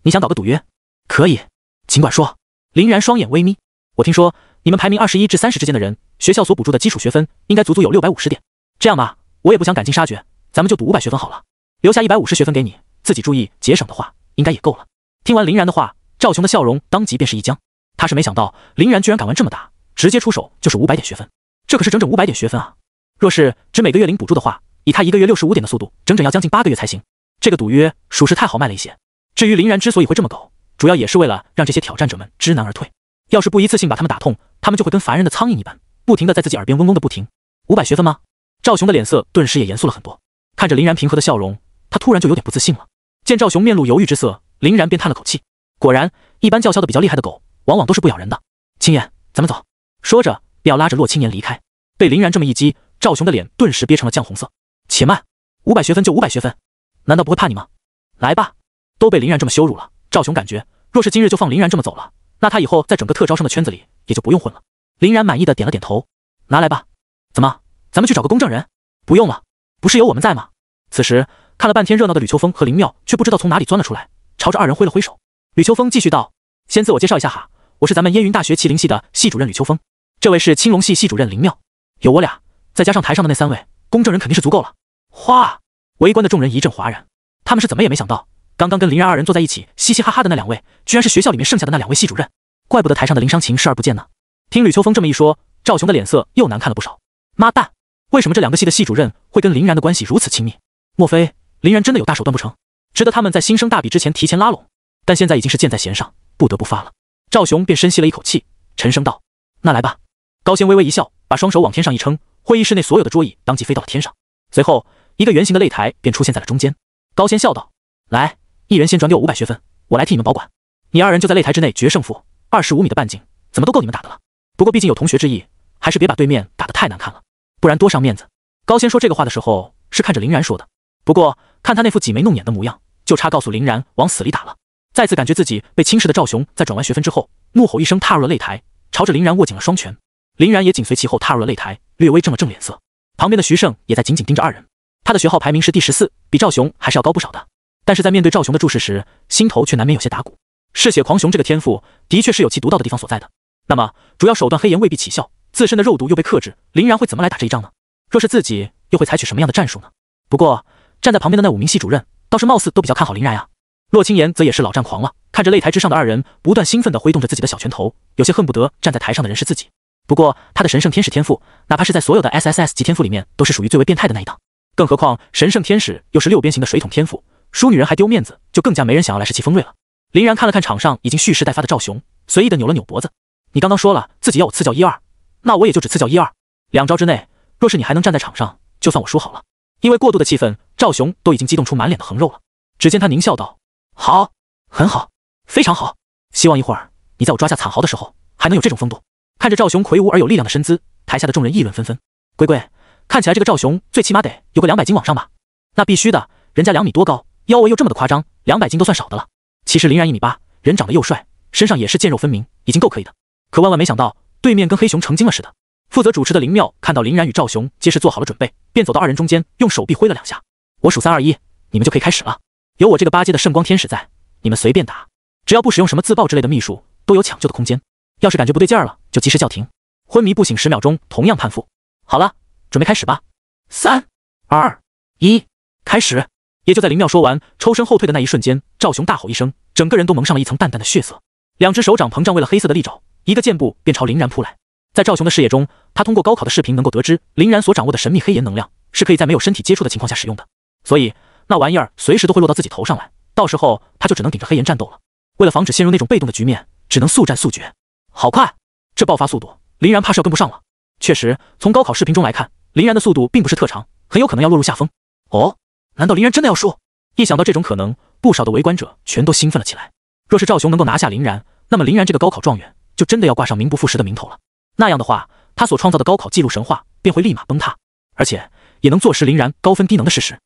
你想搞个赌约？可以，尽管说。林然双眼微眯，我听说你们排名21至30之间的人，学校所补助的基础学分应该足足有650点。这样吧，我也不想赶尽杀绝，咱们就赌500学分好了，留下150学分给你，自己注意节省的话，应该也够了。听完林然的话，赵雄的笑容当即便是一僵。他是没想到林然居然敢玩这么大，直接出手就是500点学分，这可是整整500点学分啊！若是只每个月领补助的话，以他1个月65点的速度，整整要将近8个月才行。这个赌约属实太豪迈了一些。至于林然之所以会这么搞，主要也是为了让这些挑战者们知难而退。要是不一次性把他们打痛，他们就会跟烦人的苍蝇一般，不停地在自己耳边嗡嗡的不停。500学分吗？赵雄的脸色顿时也严肃了很多。看着林然平和的笑容，他突然就有点不自信了。见赵雄面露犹豫之色，林然便叹了口气。果然，一般叫嚣的比较厉害的狗，往往都是不咬人的。青言，咱们走。说着，便要拉着洛青言离开。被林然这么一击，赵雄的脸顿时憋成了酱红色。且慢，500学分就500学分，难道不会怕你吗？来吧。都被林然这么羞辱了，赵雄感觉若是今日就放林然这么走了，那他以后在整个特招生的圈子里也就不用混了。林然满意的点了点头，拿来吧。怎么，咱们去找个公证人？不用了，不是有我们在吗？此时看了半天热闹的吕秋风和林妙却不知道从哪里钻了出来，朝着二人挥了挥手。吕秋风继续道：先自我介绍一下哈，我是咱们燕云大学麒麟系的系主任吕秋风，这位是青龙系系主任林妙，有我俩，再加上台上的那3位公证人肯定是足够了。哗！围观的众人一阵哗然，他们是怎么也没想到，刚刚跟林然二人坐在一起嘻嘻哈哈的那2位，居然是学校里面剩下的那2位系主任，怪不得台上的林商情视而不见呢。听吕秋风这么一说，赵雄的脸色又难看了不少。妈蛋，为什么这2个系的系主任会跟林然的关系如此亲密？莫非林然真的有大手段不成？值得他们在新生大比之前提前拉拢？但现在已经是箭在弦上，不得不发了。赵雄便深吸了一口气，沉声道：那来吧。高仙微微一笑，把双手往天上一撑，会议室内所有的桌椅当即飞到了天上。随后一个圆形的擂台便出现在了中间。高仙笑道：来，一人先转给我500学分，我来替你们保管。你2人就在擂台之内决胜负，25米的半径怎么都够你们打的了。不过毕竟有同学之意，还是别把对面打得太难看了，不然多伤面子。高仙说这个话的时候是看着林然说的，不过看他那副挤眉弄眼的模样，就差告诉林然往死里打了。再次感觉自己被轻视的赵雄在转完学分之后，怒吼一声踏入了擂台，朝着林然握紧了双拳。林然也紧随其后踏入了擂台，略微正了正脸色。旁边的徐胜也在紧紧盯着2人，他的学号排名是第14，比赵雄还是要高不少的。但是在面对赵雄的注视时，心头却难免有些打鼓。嗜血狂熊这个天赋的确是有其独到的地方所在的，那么主要手段黑岩未必起效，自身的肉毒又被克制，林然会怎么来打这一仗呢？若是自己又会采取什么样的战术呢？不过站在旁边的那5名系主任倒是貌似都比较看好林然啊。洛青言则也是老战狂了，看着擂台之上的2人不断兴奋地挥动着自己的小拳头，有些恨不得站在台上的人是自己。不过他的神圣天使天赋，哪怕是在所有的 SSS 级天赋里面都是属于最为变态的那一档，更何况神圣天使又是6边形的水桶天赋，输女人还丢面子，就更加没人想要来恃其锋锐了。林然看了看场上已经蓄势待发的赵雄，随意的扭了扭脖子：你刚刚说了自己要我赐教1-2，那我也就只赐教1-2，2招之内若是你还能站在场上，就算我输好了。因为过度的气愤，赵雄都已经激动出满脸的横肉了。只见他狞笑道：好，很好，非常好，希望一会儿你在我抓下惨豪的时候还能有这种风度。看着赵雄魁梧而有力量的身姿，台下的众人议论纷纷。龟龟，看起来这个赵雄最起码得有个200斤往上吧？那必须的，人家2米多高，腰围又这么的夸张，200斤都算少的了。其实林然1米8，人长得又帅，身上也是腱肉分明，已经够可以的。可万万没想到，对面跟黑熊成精了似的。负责主持的林妙看到林然与赵雄皆是做好了准备，便走到2人中间，用手臂挥了2下。我数3、2、1，你们就可以开始了。有我这个8阶的圣光天使在，你们随便打，只要不使用什么自爆之类的秘术，都有抢救的空间。要是感觉不对劲儿了，就及时叫停，昏迷不醒10秒钟，同样判负。好了，准备开始吧。3、2、1，开始。也就在林妙说完，抽身后退的那一瞬间，赵雄大吼一声，整个人都蒙上了一层淡淡的血色，2只手掌膨胀为了黑色的利爪，一个箭步便朝林然扑来。在赵雄的视野中，他通过高考的视频能够得知，林然所掌握的神秘黑岩能量是可以在没有身体接触的情况下使用的，所以那玩意儿随时都会落到自己头上来，到时候他就只能顶着黑岩战斗了。为了防止陷入那种被动的局面，只能速战速决。好快，这爆发速度，林然怕是要跟不上了。确实，从高考视频中来看，林然的速度并不是特长，很有可能要落入下风。哦，难道林然真的要输？一想到这种可能，不少的围观者全都兴奋了起来。若是赵雄能够拿下林然，那么林然这个高考状元就真的要挂上名不副实的名头了。那样的话，他所创造的高考记录神话便会立马崩塌，而且也能坐实林然高分低能的事实。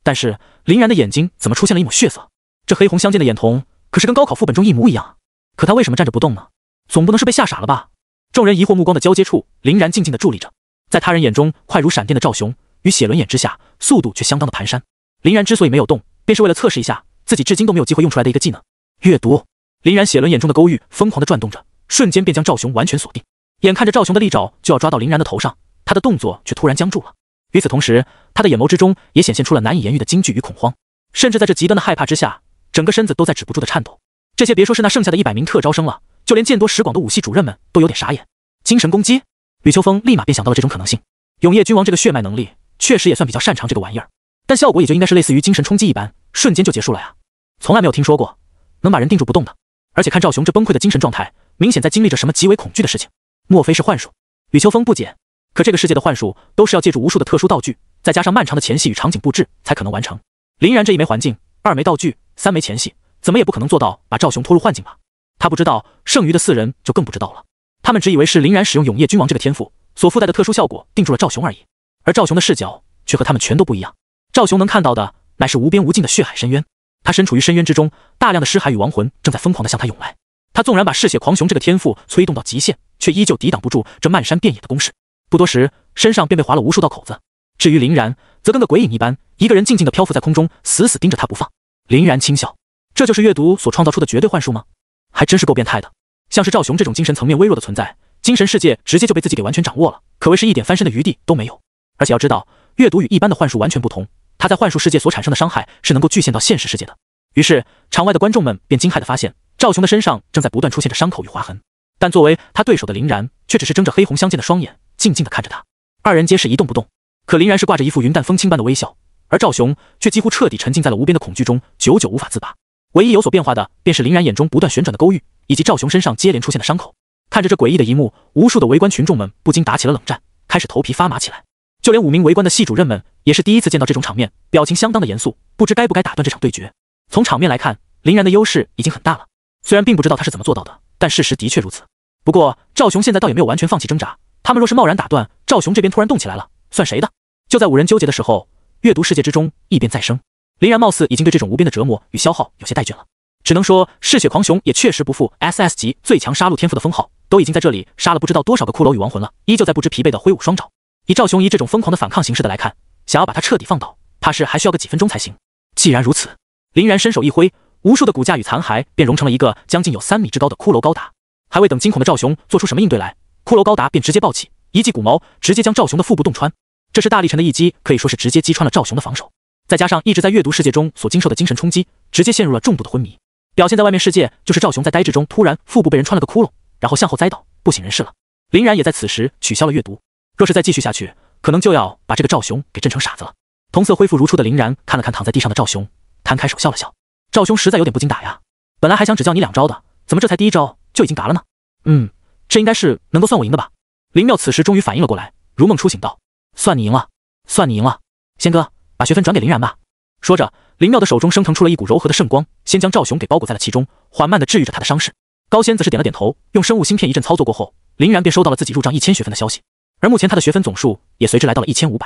但是林然的眼睛怎么出现了一抹血色？这黑红相间的眼瞳可是跟高考副本中一模一样啊！可他为什么站着不动呢？总不能是被吓傻了吧？众人疑惑目光的交接处，林然静静的伫立着。在他人眼中快如闪电的赵雄，与血轮眼之下，速度却相当的蹒跚。林然之所以没有动，便是为了测试一下自己至今都没有机会用出来的一个技能——阅读。林然血轮眼中的勾玉疯狂的转动着，瞬间便将赵雄完全锁定。眼看着赵雄的利爪就要抓到林然的头上，他的动作却突然僵住了。与此同时，他的眼眸之中也显现出了难以言喻的惊惧与恐慌。甚至在这极端的害怕之下，整个身子都在止不住的颤抖。这些别说是那剩下的100名特招生了，就连见多识广的武系主任们都有点傻眼。精神攻击，吕秋风立马便想到了这种可能性。永夜君王这个血脉能力确实也算比较擅长这个玩意儿，但效果也就应该是类似于精神冲击一般，瞬间就结束了呀。从来没有听说过能把人定住不动的，而且看赵雄这崩溃的精神状态，明显在经历着什么极为恐惧的事情。莫非是幻术？吕秋风不解。可这个世界的幻术都是要借助无数的特殊道具，再加上漫长的前戏与场景布置才可能完成。林然这1枚环境，2枚道具，3枚前戏，怎么也不可能做到把赵雄拖入幻境吧？他不知道，剩余的4人就更不知道了。他们只以为是林然使用永夜君王这个天赋所附带的特殊效果定住了赵雄而已，而赵雄的视角却和他们全都不一样。赵雄能看到的乃是无边无尽的血海深渊，他身处于深渊之中，大量的尸骸与亡魂正在疯狂地向他涌来。他纵然把嗜血狂熊这个天赋催动到极限，却依旧抵挡不住这漫山遍野的攻势。不多时，身上便被划了无数道口子。至于林然，则跟个鬼影一般，一个人静静地漂浮在空中，死死盯着他不放。林然轻笑，这就是阅读所创造出的绝对幻术吗？还真是够变态的。像是赵雄这种精神层面微弱的存在，精神世界直接就被自己给完全掌握了，可谓是一点翻身的余地都没有。而且要知道，阅读与一般的幻术完全不同，他在幻术世界所产生的伤害是能够具现到现实世界的。于是场外的观众们便惊骇地发现，赵雄的身上正在不断出现着伤口与划痕，但作为他对手的林然却只是睁着黑红相间的双眼，静静地看着他。2人皆是一动不动，可林然是挂着一副云淡风轻般的微笑，而赵雄却几乎彻底沉浸在了无边的恐惧中，久久无法自拔。唯一有所变化的便是林然眼中不断旋转的勾玉，以及赵雄身上接连出现的伤口。看着这诡异的一幕，无数的围观群众们不禁打起了冷战，开始头皮发麻起来。就连5名围观的系主任们也是第一次见到这种场面，表情相当的严肃，不知该不该打断这场对决。从场面来看，林然的优势已经很大了，虽然并不知道他是怎么做到的，但事实的确如此。不过赵雄现在倒也没有完全放弃挣扎，他们若是贸然打断，赵雄这边突然动起来了，算谁的？就在5人纠结的时候，阅读世界之中异变再生。林然貌似已经对这种无边的折磨与消耗有些怠倦了，只能说嗜血狂熊也确实不负 SS 级最强杀戮天赋的封号，都已经在这里杀了不知道多少个骷髅与亡魂了，依旧在不知疲惫的挥舞双爪。以赵雄一这种疯狂的反抗形式的来看，想要把他彻底放倒，怕是还需要个几分钟才行。既然如此，林然伸手一挥，无数的骨架与残骸便融成了一个将近有3米之高的骷髅高达。还未等惊恐的赵雄做出什么应对来，骷髅高达便直接暴起，一记骨毛直接将赵雄的腹部洞穿。这是大力沉的一击，可以说是直接击穿了赵雄的防守，再加上一直在阅读世界中所经受的精神冲击，直接陷入了重度的昏迷。表现在外面世界就是赵雄在呆滞中突然腹部被人穿了个窟窿，然后向后栽倒，不省人事了。林然也在此时取消了阅读，若是再继续下去，可能就要把这个赵雄给震成傻子了。瞳色恢复如初的林然看了看躺在地上的赵雄，摊开手笑了笑。赵雄实在有点不经打呀，本来还想只教你2招的，怎么这才第1招就已经嘎了呢？这应该是能够算我赢的吧？林妙此时终于反应了过来，如梦初醒道：“算你赢了，算你赢了。仙哥，把学分转给林然吧。”说着，林妙的手中升腾出了一股柔和的圣光，先将赵雄给包裹在了其中，缓慢地治愈着他的伤势。高仙则是点了点头，用生物芯片一阵操作过后，林然便收到了自己入账1000学分的消息，而目前他的学分总数也随之来到了1500。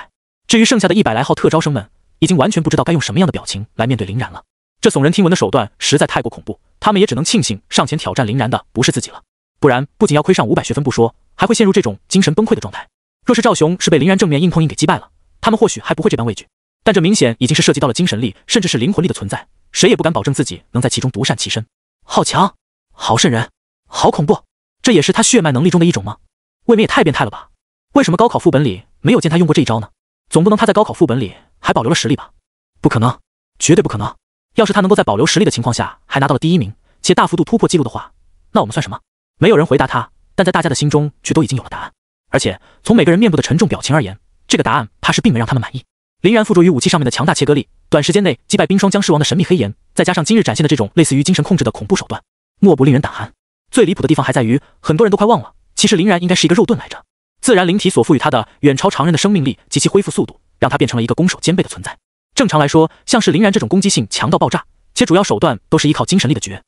至于剩下的100来号特招生们，已经完全不知道该用什么样的表情来面对林然了。这耸人听闻的手段实在太过恐怖，他们也只能庆幸上前挑战林然的不是自己了，不然不仅要亏上500学分不说，还会陷入这种精神崩溃的状态。若是赵雄是被林然正面硬碰硬给击败了，他们或许还不会这般畏惧，但这明显已经是涉及到了精神力，甚至是灵魂力的存在，谁也不敢保证自己能在其中独善其身。好强，好瘆人，好恐怖，这也是他血脉能力中的一种吗？未免也太变态了吧？为什么高考副本里没有见他用过这一招呢？总不能他在高考副本里还保留了实力吧？不可能，绝对不可能。要是他能够在保留实力的情况下还拿到了第1名，且大幅度突破纪录的话，那我们算什么？没有人回答他，但在大家的心中却都已经有了答案。而且从每个人面部的沉重表情而言，这个答案怕是并没让他们满意。林然附着于武器上面的强大切割力，短时间内击败冰霜僵尸王的神秘黑岩，再加上今日展现的这种类似于精神控制的恐怖手段，莫不令人胆寒。最离谱的地方还在于，很多人都快忘了，其实林然应该是一个肉盾来着。自然灵体所赋予他的远超常人的生命力及其恢复速度，让他变成了一个攻守兼备的存在。正常来说，像是林然这种攻击性强到爆炸，且主要手段都是依靠精神力的绝，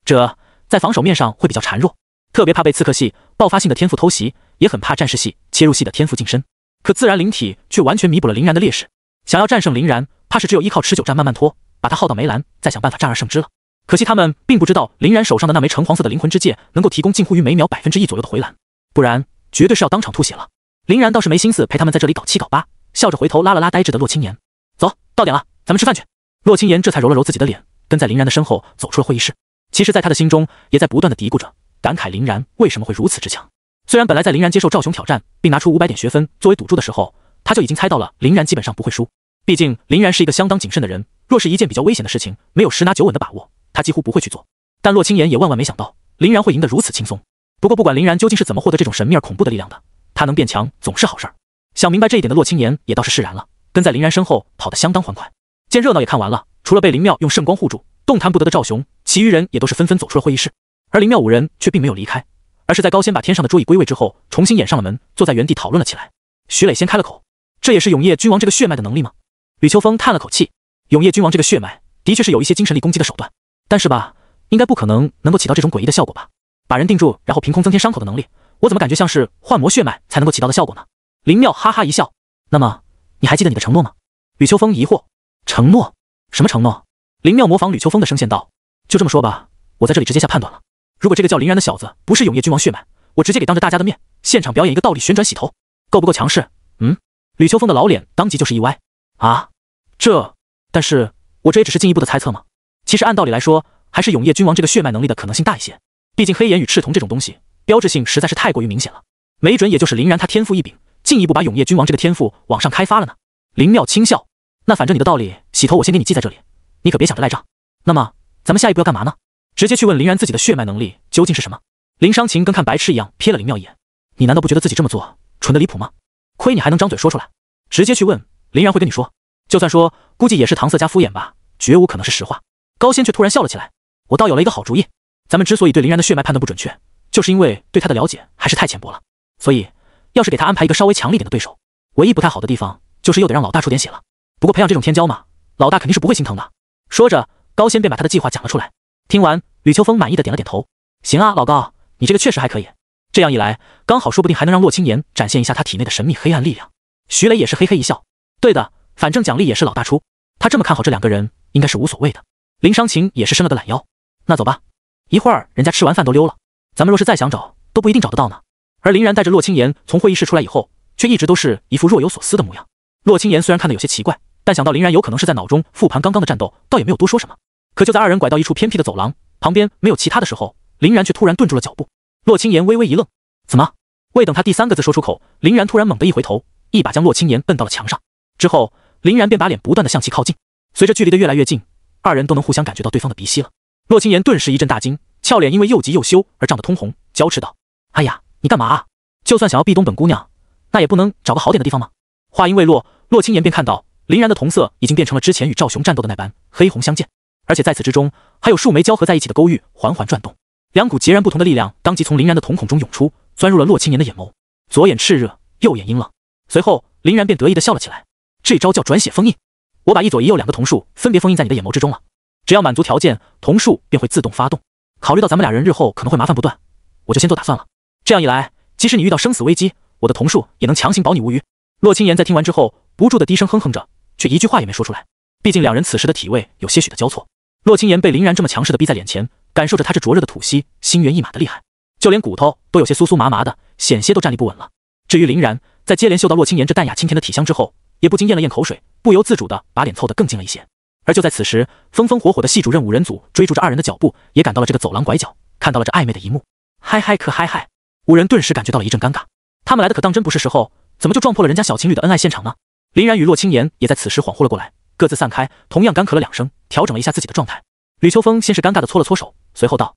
这在防守面上会比较孱弱，特别怕被刺客系爆发性的天赋偷袭，也很怕战士系切入系的天赋近身。可自然灵体却完全弥补了林然的劣势，想要战胜林然，怕是只有依靠持久战慢慢拖，把他耗到没蓝，再想办法战而胜之了。可惜他们并不知道林然手上的那枚橙黄色的灵魂之戒能够提供近乎于每秒1%左右的回蓝，不然绝对是要当场吐血了。林然倒是没心思陪他们在这里搞七搞八，笑着回头拉了拉呆滞的洛青言：“走，到点了，咱们吃饭去。”洛青言这才揉了揉自己的脸，跟在林然的身后走出了会议室。其实在他的心中也在不断的嘀咕着，感慨林然为什么会如此之强。虽然本来在林然接受赵雄挑战并拿出500点学分作为赌注的时候，他就已经猜到了林然基本上不会输，毕竟林然是一个相当谨慎的人，若是一件比较危险的事情，没有十拿九稳的把握，他几乎不会去做。但洛青言也万万没想到，林然会赢得如此轻松。不过不管林然究竟是怎么获得这种神秘而恐怖的力量的，他能变强总是好事儿。想明白这一点的洛青言也倒是释然了，跟在林然身后跑得相当欢快。见热闹也看完了，除了被林妙用圣光护住动弹不得的赵雄，其余人也都是纷纷走出了会议室。而林妙五人却并没有离开，而是在高仙把天上的桌椅归位之后，重新掩上了门，坐在原地讨论了起来。徐磊先开了口：“这也是永夜君王这个血脉的能力吗？”吕秋风叹了口气：“永夜君王这个血脉的确是有一些精神力攻击的手段，但是吧，应该不可能够起到这种诡异的效果吧？把人定住，然后凭空增添伤口的能力，我怎么感觉像是幻魔血脉才能够起到的效果呢？”林妙哈哈一笑：“那么你还记得你的承诺吗？”吕秋风疑惑：“承诺？什么承诺？”林妙模仿吕秋风的声线道：“就这么说吧，我在这里直接下判断了。如果这个叫林然的小子不是永夜君王血脉，我直接给当着大家的面现场表演一个倒立旋转洗头，够不够强势？”吕秋风的老脸当即就是一歪：“啊，但是我这也只是进一步的猜测嘛。其实按道理来说，还是永夜君王这个血脉能力的可能性大一些。毕竟黑岩与赤瞳这种东西，标志性实在是太过于明显了。没准也就是林然他天赋异禀，进一步把永夜君王这个天赋往上开发了呢。”林妙轻笑：“那反正你的道理洗头我先给你记在这里，你可别想着赖账。那么咱们下一步要干嘛呢？直接去问林然自己的血脉能力究竟是什么？”林伤情跟看白痴一样瞥了林妙一眼：“你难道不觉得自己这么做蠢得离谱吗？亏你还能张嘴说出来，直接去问林然会跟你说，就算说估计也是搪塞加敷衍吧，绝无可能是实话。”高仙却突然笑了起来：“我倒有了一个好主意，咱们之所以对林然的血脉判断不准确，就是因为对他的了解还是太浅薄了。所以要是给他安排一个稍微强力点的对手，唯一不太好的地方就是又得让老大出点血了。不过培养这种天骄嘛，老大肯定是不会心疼的。”说着，高仙便把他的计划讲了出来。听完，吕秋风满意的点了点头：“行啊，老高，你这个确实还可以。这样一来，刚好说不定还能让洛青言展现一下他体内的神秘黑暗力量。”徐磊也是嘿嘿一笑：“对的，反正奖励也是老大出，他这么看好这两个人，应该是无所谓的。”林伤情也是伸了个懒腰：“那走吧，一会儿人家吃完饭都溜了，咱们若是再想找，都不一定找得到呢。”而林然带着洛青言从会议室出来以后，却一直都是一副若有所思的模样。洛青言虽然看得有些奇怪，但想到林然有可能是在脑中复盘刚刚的战斗，倒也没有多说什么。可就在二人拐到一处偏僻的走廊，旁边没有其他的时候，林然却突然顿住了脚步。洛青言微微一愣：“怎么？”未等他第三个字说出口，林然突然猛地一回头，一把将洛青言摁到了墙上。之后，林然便把脸不断的向其靠近。随着距离的越来越近，二人都能互相感觉到对方的鼻息了。洛青言顿时一阵大惊，俏脸因为又急又羞而涨得通红，娇斥道：“哎呀，你干嘛啊？就算想要壁咚本姑娘，那也不能找个好点的地方吗？”话音未落，洛青言便看到林然的瞳色已经变成了之前与赵雄战斗的那般黑红相间，而且在此之中还有数枚交合在一起的勾玉缓缓转动，两股截然不同的力量当即从林然的瞳孔中涌出，钻入了洛青言的眼眸，左眼炽热，右眼阴冷。随后林然便得意地笑了起来：“这招叫转血封印，我把一左一右两个瞳术分别封印在你的眼眸之中了，只要满足条件，瞳术便会自动发动。考虑到咱们俩人日后可能会麻烦不断，我就先做打算了。这样一来，即使你遇到生死危机，我的瞳术也能强行保你无虞。”洛青言在听完之后不住地低声哼哼着，却一句话也没说出来。毕竟两人此时的体位有些许的交错，洛青言被林然这么强势地逼在脸前，感受着他这灼热的吐息，心猿意马的厉害，就连骨头都有些酥酥麻麻的，险些都站立不稳了。至于林然，在接连嗅到洛青言这淡雅清甜的体香之后，也不禁咽了咽口水，不由自主地把脸凑得更近了一些。而就在此时，风风火火的系主任五人组追逐着二人的脚步，也赶到了这个走廊拐角，看到了这暧昧的一幕。嗨嗨可嗨嗨，五人顿时感觉到了一阵尴尬，他们来的可当真不是时候，怎么就撞破了人家小情侣的恩爱现场呢？林然与洛青言也在此时恍惚了过来，各自散开，同样干咳了两声，调整了一下自己的状态。吕秋风先是尴尬地搓了搓手，随后道：“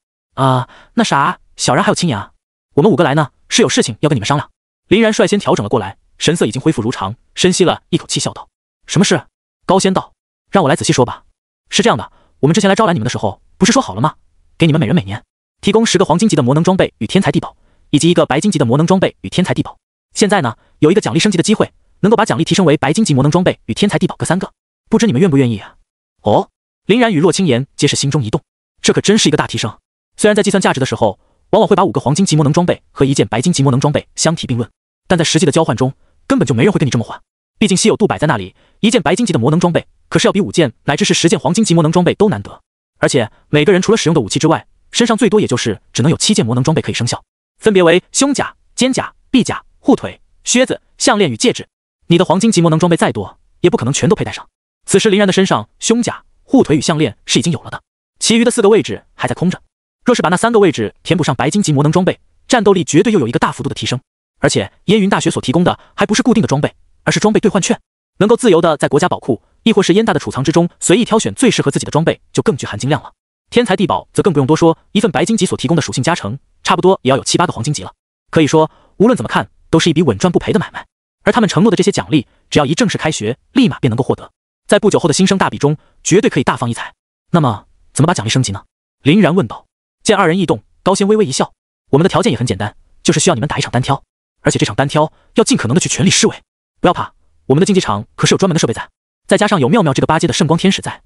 那啥，小然还有青言啊，我们五个来呢，是有事情要跟你们商量。”林然率先调整了过来，神色已经恢复如常，深吸了一口气，笑道：“什么事？”高仙道：“让我来仔细说吧。是这样的，我们之前来招揽你们的时候，不是说好了吗？给你们每人每年提供10个黄金级的魔能装备与天才地宝，以及1个白金级的魔能装备与天才地宝。现在呢，有一个奖励升级的机会，能够把奖励提升为白金级魔能装备与天才地宝各3个，不知你们愿不愿意啊？”哦，林然与洛青言皆是心中一动，这可真是一个大提升。虽然在计算价值的时候，往往会把5个黄金级魔能装备和1件白金级魔能装备相提并论，但在实际的交换中，根本就没人会跟你这么换。毕竟稀有度摆在那里，1件白金级的魔能装备可是要比5件乃至是10件黄金级魔能装备都难得。而且每个人除了使用的武器之外，身上最多也就是只能有7件魔能装备可以生效，分别为胸甲、肩甲、臂甲、护腿、靴子、项链与戒指。你的黄金级魔能装备再多，也不可能全都佩戴上。此时林然的身上胸甲、护腿与项链是已经有了的，其余的4个位置还在空着。若是把那3个位置填补上白金级魔能装备，战斗力绝对又有一个大幅度的提升。而且烟云大学所提供的还不是固定的装备，而是装备兑换券。能够自由的在国家宝库亦或是燕大的储藏之中随意挑选最适合自己的装备，就更具含金量了。天材地宝则更不用多说，一份白金级所提供的属性加成，差不多也要有7、8个黄金级了。可以说，无论怎么看，都是一笔稳赚不赔的买卖。而他们承诺的这些奖励，只要一正式开学，立马便能够获得，在不久后的新生大比中，绝对可以大放异彩。那么，怎么把奖励升级呢？林然问道。见二人异动，高仙微微一笑：“我们的条件也很简单，就是需要你们打一场单挑，而且这场单挑要尽可能的去全力施为。不要怕，我们的竞技场可是有专门的设备在，再加上有妙妙这个8阶的圣光天使在，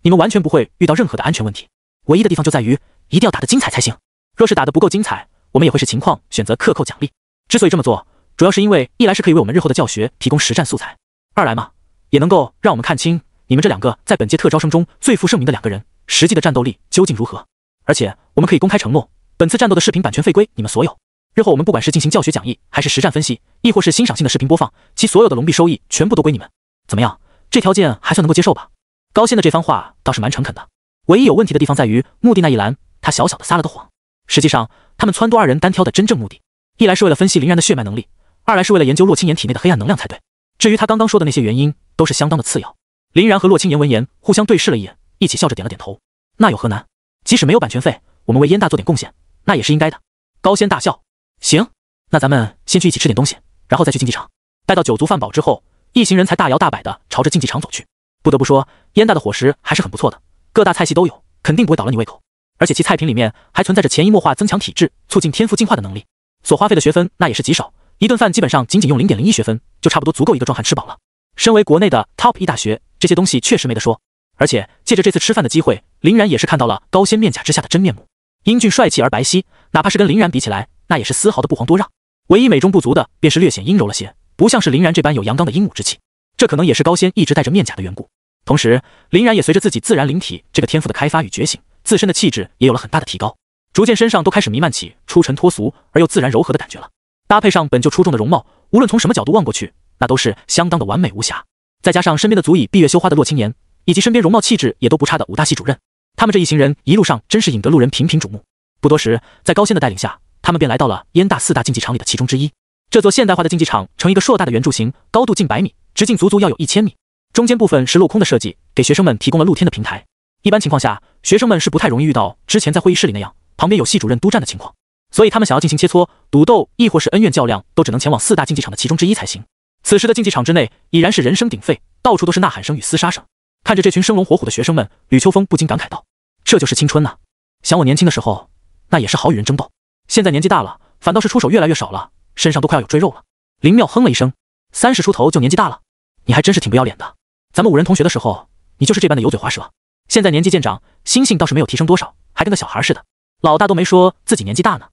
你们完全不会遇到任何的安全问题。唯一的地方就在于，一定要打得精彩才行。若是打得不够精彩，我们也会视情况选择克扣奖励。之所以这么做，主要是因为一来是可以为我们日后的教学提供实战素材，二来嘛，也能够让我们看清你们这2个在本届特招生中最负盛名的2个人实际的战斗力究竟如何。而且我们可以公开承诺，本次战斗的视频版权费归你们所有。日后我们不管是进行教学讲义，还是实战分析，亦或是欣赏性的视频播放，其所有的龙币收益全部都归你们。怎么样？这条件还算能够接受吧？”高仙的这番话倒是蛮诚恳的，唯一有问题的地方在于目的那一栏，他小小的撒了个谎。实际上，他们撺掇2人单挑的真正目的，一来是为了分析林然的血脉能力，二来是为了研究洛青岩体内的黑暗能量才对。至于他刚刚说的那些原因，都是相当的次要。林然和洛青岩闻言互相对视了一眼，一起笑着点了点头。那有何难？即使没有版权费，我们为燕大做点贡献，那也是应该的。高仙大笑：“行，那咱们先去一起吃点东西，然后再去竞技场。”待到酒足饭饱之后，一行人才大摇大摆地朝着竞技场走去。不得不说，燕大的伙食还是很不错的，各大菜系都有，肯定不会倒了你胃口。而且其菜品里面还存在着潜移默化增强体质、促进天赋进化的能力，所花费的学分那也是极少，一顿饭基本上仅用0.01学分，就差不多足够一个壮汉吃饱了。身为国内的 Top 1大学，这些东西确实没得说。而且借着这次吃饭的机会，林然也是看到了高仙面甲之下的真面目，英俊帅气而白皙，哪怕是跟林然比起来，那也是丝毫的不遑多让。唯一美中不足的便是略显阴柔了些，不像是林然这般有阳刚的英武之气。这可能也是高仙一直戴着面甲的缘故。同时，林然也随着自己自然灵体这个天赋的开发与觉醒，自身的气质也有了很大的提高，逐渐身上都开始弥漫起出尘脱俗而又自然柔和的感觉了。搭配上本就出众的容貌，无论从什么角度望过去，那都是相当的完美无瑕。再加上身边的足以闭月羞花的洛青岩，以及身边容貌气质也都不差的5大系主任，他们这一行人一路上真是引得路人频频瞩目。不多时，在高仙的带领下，他们便来到了燕大4大竞技场里的其中之一。这座现代化的竞技场呈一个硕大的圆柱形，高度近100米，直径足足要有1000米。中间部分是镂空的设计，给学生们提供了露天的平台。一般情况下，学生们是不太容易遇到之前在会议室里那样旁边有系主任督战的情况，所以他们想要进行切磋、赌斗，亦或是恩怨较量，都只能前往4大竞技场的其中之一才行。此时的竞技场之内已然是人声鼎沸，到处都是呐喊声与厮杀声。看着这群生龙活虎的学生们，吕秋风不禁感慨道：“这就是青春呐！想我年轻的时候，那也是好与人争斗。现在年纪大了，反倒是出手越来越少了，身上都快要有赘肉了。”林妙哼了一声：“30出头就年纪大了，你还真是挺不要脸的。咱们5人同学的时候，你就是这般的油嘴滑舌，现在年纪渐长，心性倒是没有提升多少，还跟个小孩似的。老大都没说自己年纪大呢，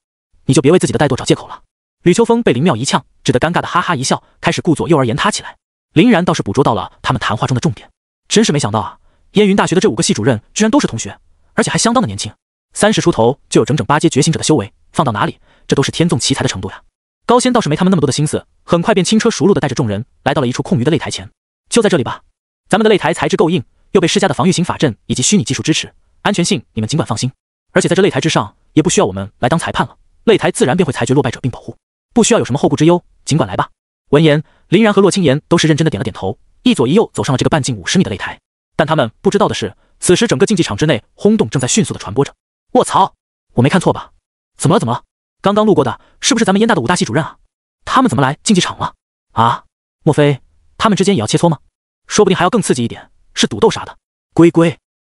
你就别为自己的怠惰找借口了。”吕秋风被林妙一呛，只得尴尬的哈哈一笑，开始顾左右而言他起来。林然倒是捕捉到了他们谈话中的重点，真是没想到啊，燕云大学的这5个系主任居然都是同学，而且还相当的年轻，30出头就有整整8阶觉醒者的修为，放到哪里，这都是天纵奇才的程度呀。高仙倒是没他们那么多的心思，很快便轻车熟路的带着众人来到了一处空余的擂台前。就在这里吧，咱们的擂台材质够硬，又被施加的防御型法阵以及虚拟技术支持，安全性你们尽管放心。而且在这擂台之上，也不需要我们来当裁判了，擂台自然便会裁决落败者并保护，不需要有什么后顾之忧，尽管来吧。闻言，林然和洛青岩都是认真的点了点头，一左一右走上了这个半径50米的擂台。但他们不知道的是，此时整个竞技场之内轰动正在迅速的传播着。卧槽，我没看错吧？怎么了？刚刚路过的是不是咱们燕大的5大系主任啊？他们怎么来竞技场了？啊，莫非他们之间也要切磋吗？说不定还要更刺激一点，是赌斗啥的。龟，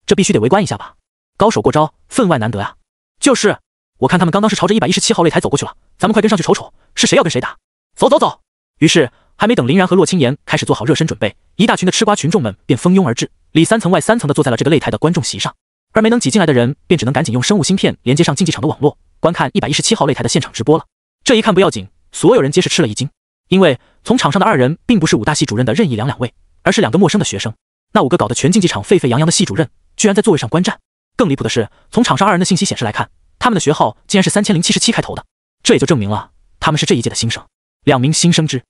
这必须得围观一下吧？高手过招，分外难得啊。就是，我看他们刚刚是朝着117号擂台走过去了，咱们快跟上去瞅瞅，是谁要跟谁打。走。于是还没等林然和洛青岩开始做好热身准备，一大群的吃瓜群众们便蜂拥而至，里3层外3层的坐在了这个擂台的观众席上。而没能挤进来的人，便只能赶紧用生物芯片连接上竞技场的网络，观看117号擂台的现场直播了。这一看不要紧，所有人皆是吃了一惊，因为从场上的2人并不是5大系主任的任意两位，而是2个陌生的学生。那5个搞得全竞技场沸沸扬扬的系主任，居然在座位上观战。更离谱的是，从场上2人的信息显示来看，他们的学号竟然是3077开头的，这也就证明了他们是这一届的新生。2名新生之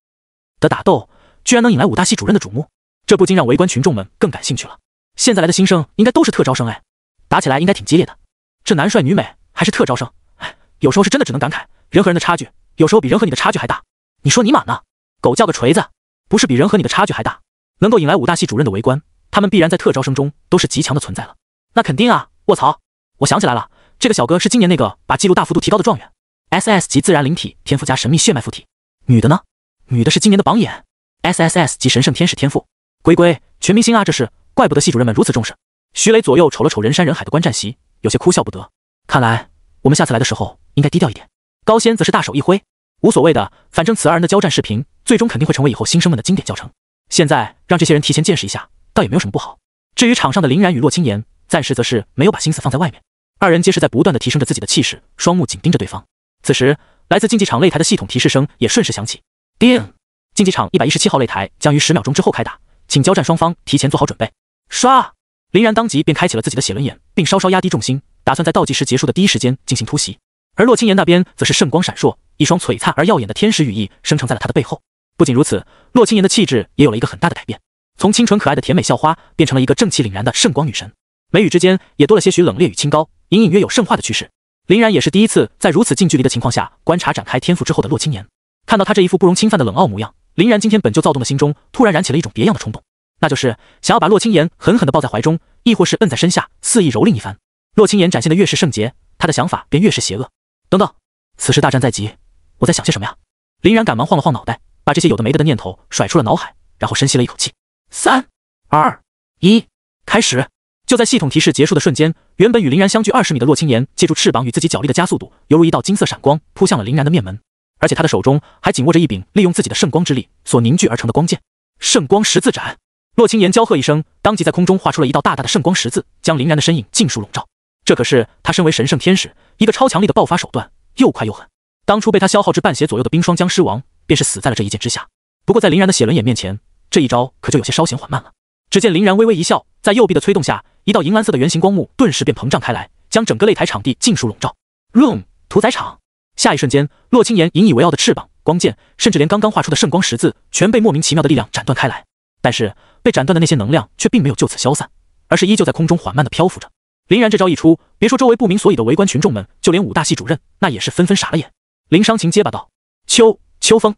的打斗，居然能引来5大系主任的瞩目，这不禁让围观群众们更感兴趣了。现在来的新生应该都是特招生哎，打起来应该挺激烈的。这男帅女美还是特招生，有时候是真的只能感慨，人和人的差距，有时候比人和你的差距还大。你说尼玛呢？狗叫个锤子，不是比人和你的差距还大，能够引来五大系主任的围观，他们必然在特招生中都是极强的存在了。那肯定啊！卧槽，我想起来了，这个小哥是今年那个把记录大幅度提高的状元 ，SS 级自然灵体天赋加神秘血脉附体。女的呢？女的是今年的榜眼 ，SSS 级神圣天使天赋。龟龟，全明星啊，这是，怪不得系主任们如此重视。徐雷左右瞅了瞅人山人海的观战席，有些哭笑不得。看来我们下次来的时候应该低调一点。高仙则是大手一挥，无所谓的，反正此二人的交战视频最终肯定会成为以后新生们的经典教程。现在让这些人提前见识一下，倒也没有什么不好。至于场上的林然与洛青言，暂时则是没有把心思放在外面。二人皆是在不断的提升着自己的气势，双目紧盯着对方。此时，来自竞技场擂台的系统提示声也顺势响起。叮！竞技场117号擂台将于10秒钟之后开打，请交战双方提前做好准备。唰！林然当即便开启了自己的血轮眼，并稍稍压低重心，打算在倒计时结束的第一时间进行突袭。而洛青言那边则是圣光闪烁，一双璀璨而耀眼的天使羽翼生成在了他的背后。不仅如此，洛青言的气质也有了一个很大的改变，从清纯可爱的甜美校花变成了一个正气凛然的圣光女神，眉宇之间也多了些许冷冽与清高，隐隐约有圣化的趋势。林然也是第一次在如此近距离的情况下观察展开天赋之后的洛青言，看到他这一副不容侵犯的冷傲模样，林然今天本就躁动的心中突然燃起了一种别样的冲动，那就是想要把洛青言狠狠地抱在怀中，亦或是摁在身下肆意蹂躏一番。洛青言展现的越是圣洁，他的想法便越是邪恶。等等，此时大战在即，我在想些什么呀？林然赶忙晃了晃脑袋，把这些有的没的的念头甩出了脑海，然后深吸了一口气。3、2、1，开始！就在系统提示结束的瞬间，原本与林然相距20米的洛青言借助翅膀与自己脚力的加速度，犹如一道金色闪光扑向了林然的面门，而且他的手中还紧握着一柄利用自己的圣光之力所凝聚而成的光剑——圣光十字斩。洛青言娇喝一声，当即在空中画出了一道大大的圣光十字，将林然的身影尽数笼罩。这可是他身为神圣天使一个超强力的爆发手段，又快又狠。当初被他消耗至半血左右的冰霜僵尸王，便是死在了这一剑之下。不过在林然的血轮眼面前，这一招可就有些稍显缓慢了。只见林然微微一笑，在右臂的催动下，一道银蓝色的圆形光幕顿时便膨胀开来，将整个擂台场地尽数笼罩。Room 屠宰场。下一瞬间，洛青言引以为傲的翅膀、光剑，甚至连刚刚画出的圣光十字，全被莫名其妙的力量斩断开来。但是被斩断的那些能量却并没有就此消散，而是依旧在空中缓慢的漂浮着。林然这招一出，别说周围不明所以的围观群众们，就连五大系主任那也是纷纷傻了眼。林伤情结巴道：“秋风，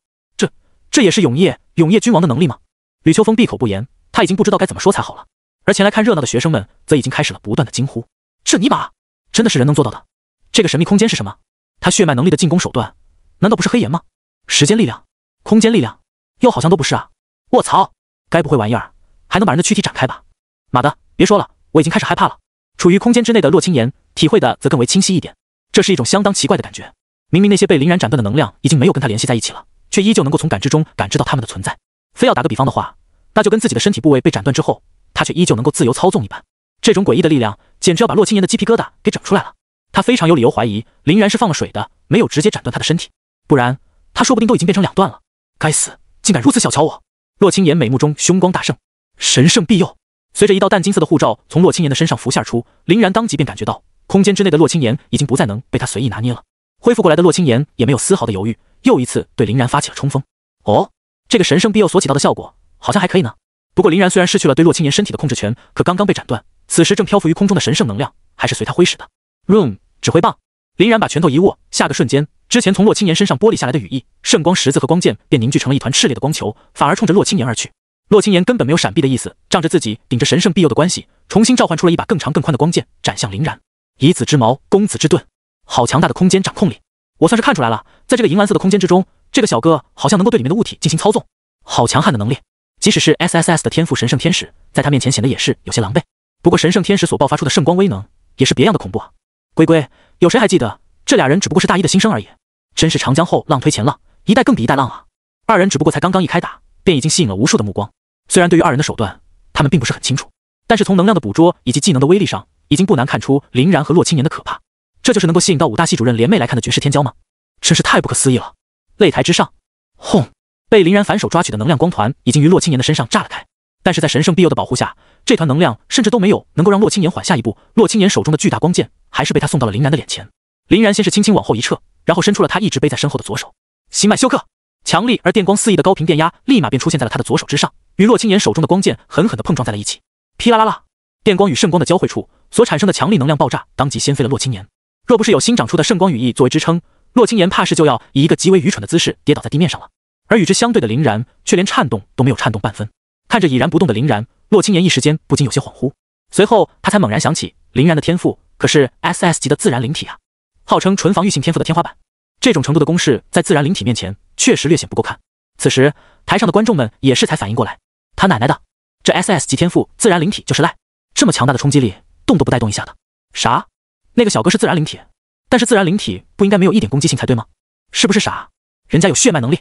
这也是永夜君王的能力吗？”吕秋风闭口不言，他已经不知道该怎么说才好了。而前来看热闹的学生们则已经开始了不断的惊呼：“这尼玛真的是人能做到的？这个神秘空间是什么？他血脉能力的进攻手段难道不是黑岩吗？时间力量、空间力量又好像都不是啊！卧槽，该不会玩意儿还能把人的躯体展开吧？妈的，别说了，我已经开始害怕了。”处于空间之内的洛青言体会的则更为清晰一点，这是一种相当奇怪的感觉。明明那些被林然斩断的能量已经没有跟他联系在一起了，却依旧能够从感知中感知到他们的存在。非要打个比方的话，那就跟自己的身体部位被斩断之后，他却依旧能够自由操纵一般。这种诡异的力量简直要把洛青言的鸡皮疙瘩给整出来了。他非常有理由怀疑林然是放了水的，没有直接斩断他的身体，不然他说不定都已经变成2段了。该死，竟敢如此小瞧我！洛青言美目中凶光大盛，神圣庇佑。随着一道淡金色的护罩从洛青言的身上浮现出，林然当即便感觉到空间之内的洛青言已经不再能被他随意拿捏了。恢复过来的洛青言也没有丝毫的犹豫，又一次对林然发起了冲锋。哦，这个神圣庇佑所起到的效果好像还可以呢。不过林然虽然失去了对洛青言身体的控制权，可刚刚被斩断，此时正漂浮于空中的神圣能量还是随他挥使的。Room 指挥棒。林然把拳头一握，下个瞬间，之前从洛青言身上剥离下来的羽翼、圣光十字和光剑便凝聚成了一团炽烈的光球，反而冲着洛青言而去。洛青言根本没有闪避的意思，仗着自己顶着神圣庇佑的关系，重新召唤出了一把更长更宽的光剑，斩向林然。以子之矛攻子之盾，好强大的空间掌控力！我算是看出来了，在这个银蓝色的空间之中，这个小哥好像能够对里面的物体进行操纵，好强悍的能力！即使是 SSS 的天赋神圣天使，在他面前显得也是有些狼狈。不过神圣天使所爆发出的圣光威能，也是别样的恐怖啊！龟龟，有谁还记得这俩人只不过是大一的新生而已？真是长江后浪推前浪，一代更比一代浪啊！二人只不过才刚刚一开打，便已经吸引了无数的目光。虽然对于二人的手段，他们并不是很清楚，但是从能量的捕捉以及技能的威力上，已经不难看出林然和洛青言的可怕。这就是能够吸引到五大系主任联袂来看的绝世天骄吗？真是太不可思议了！擂台之上，轰！被林然反手抓取的能量光团已经于洛青言的身上炸了开，但是在神圣庇佑的保护下，这团能量甚至都没有能够让洛青言缓下一步。洛青言手中的巨大光剑还是被他送到了林然的脸前。林然先是轻轻往后一撤，然后伸出了他一直背在身后的左手，星脉休克。强力而电光四溢的高频电压立马便出现在了他的左手之上，与洛青言手中的光剑狠狠地碰撞在了一起。噼啦啦啦，电光与圣光的交汇处所产生的强力能量爆炸，当即掀飞了洛青言。若不是有新长出的圣光羽翼作为支撑，洛青言怕是就要以一个极为愚蠢的姿势跌倒在地面上了。而与之相对的林然却连颤动都没有颤动半分，看着已然不动的林然，洛青言一时间不禁有些恍惚。随后他才猛然想起，林然的天赋可是 SS 级的自然灵体啊，号称纯防御性天赋的天花板。这种程度的攻势在自然灵体面前确实略显不够看。此时台上的观众们也是才反应过来，他奶奶的，这 SS 级天赋自然灵体就是赖，这么强大的冲击力，动都不带动一下的。啥？那个小哥是自然灵体，但是自然灵体不应该没有一点攻击性才对吗？是不是傻？人家有血脉能力，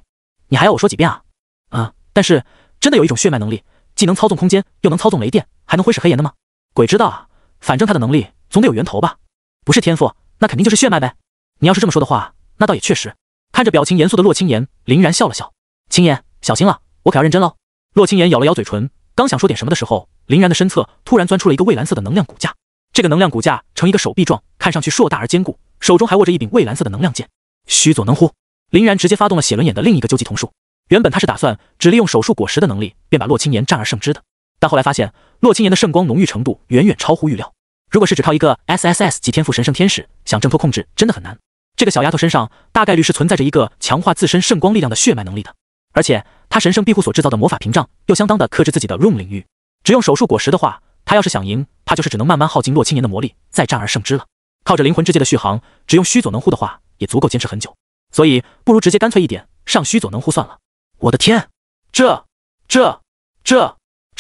你还要我说几遍啊？但是真的有一种血脉能力，既能操纵空间，又能操纵雷电，还能挥使黑炎的吗？鬼知道啊，反正他的能力总得有源头吧？不是天赋，那肯定就是血脉呗。你要是这么说的话，那倒也确实。看着表情严肃的洛青言，林然笑了笑。青言，小心了，我可要认真喽。洛青言咬了咬嘴唇，刚想说点什么的时候，林然的身侧突然钻出了一个蔚蓝色的能量骨架。这个能量骨架呈一个手臂状，看上去硕大而坚固，手中还握着一柄蔚蓝色的能量剑。须佐能乎，林然直接发动了写轮眼的另一个究极瞳术。原本他是打算只利用手术果实的能力，便把洛青言战而胜之的，但后来发现洛青言的圣光浓郁程度远远超乎预料。如果是只靠一个 SSS 级天赋神圣天使，想挣脱控制真的很难。这个小丫头身上大概率是存在着一个强化自身圣光力量的血脉能力的，而且她神圣庇护所制造的魔法屏障又相当的克制自己的 room 领域。只用手术果实的话，她要是想赢，怕就是只能慢慢耗尽洛青言的魔力，再战而胜之了。靠着灵魂之界的续航，只用须佐能乎的话，也足够坚持很久。所以不如直接干脆一点，上须佐能乎算了。我的天，这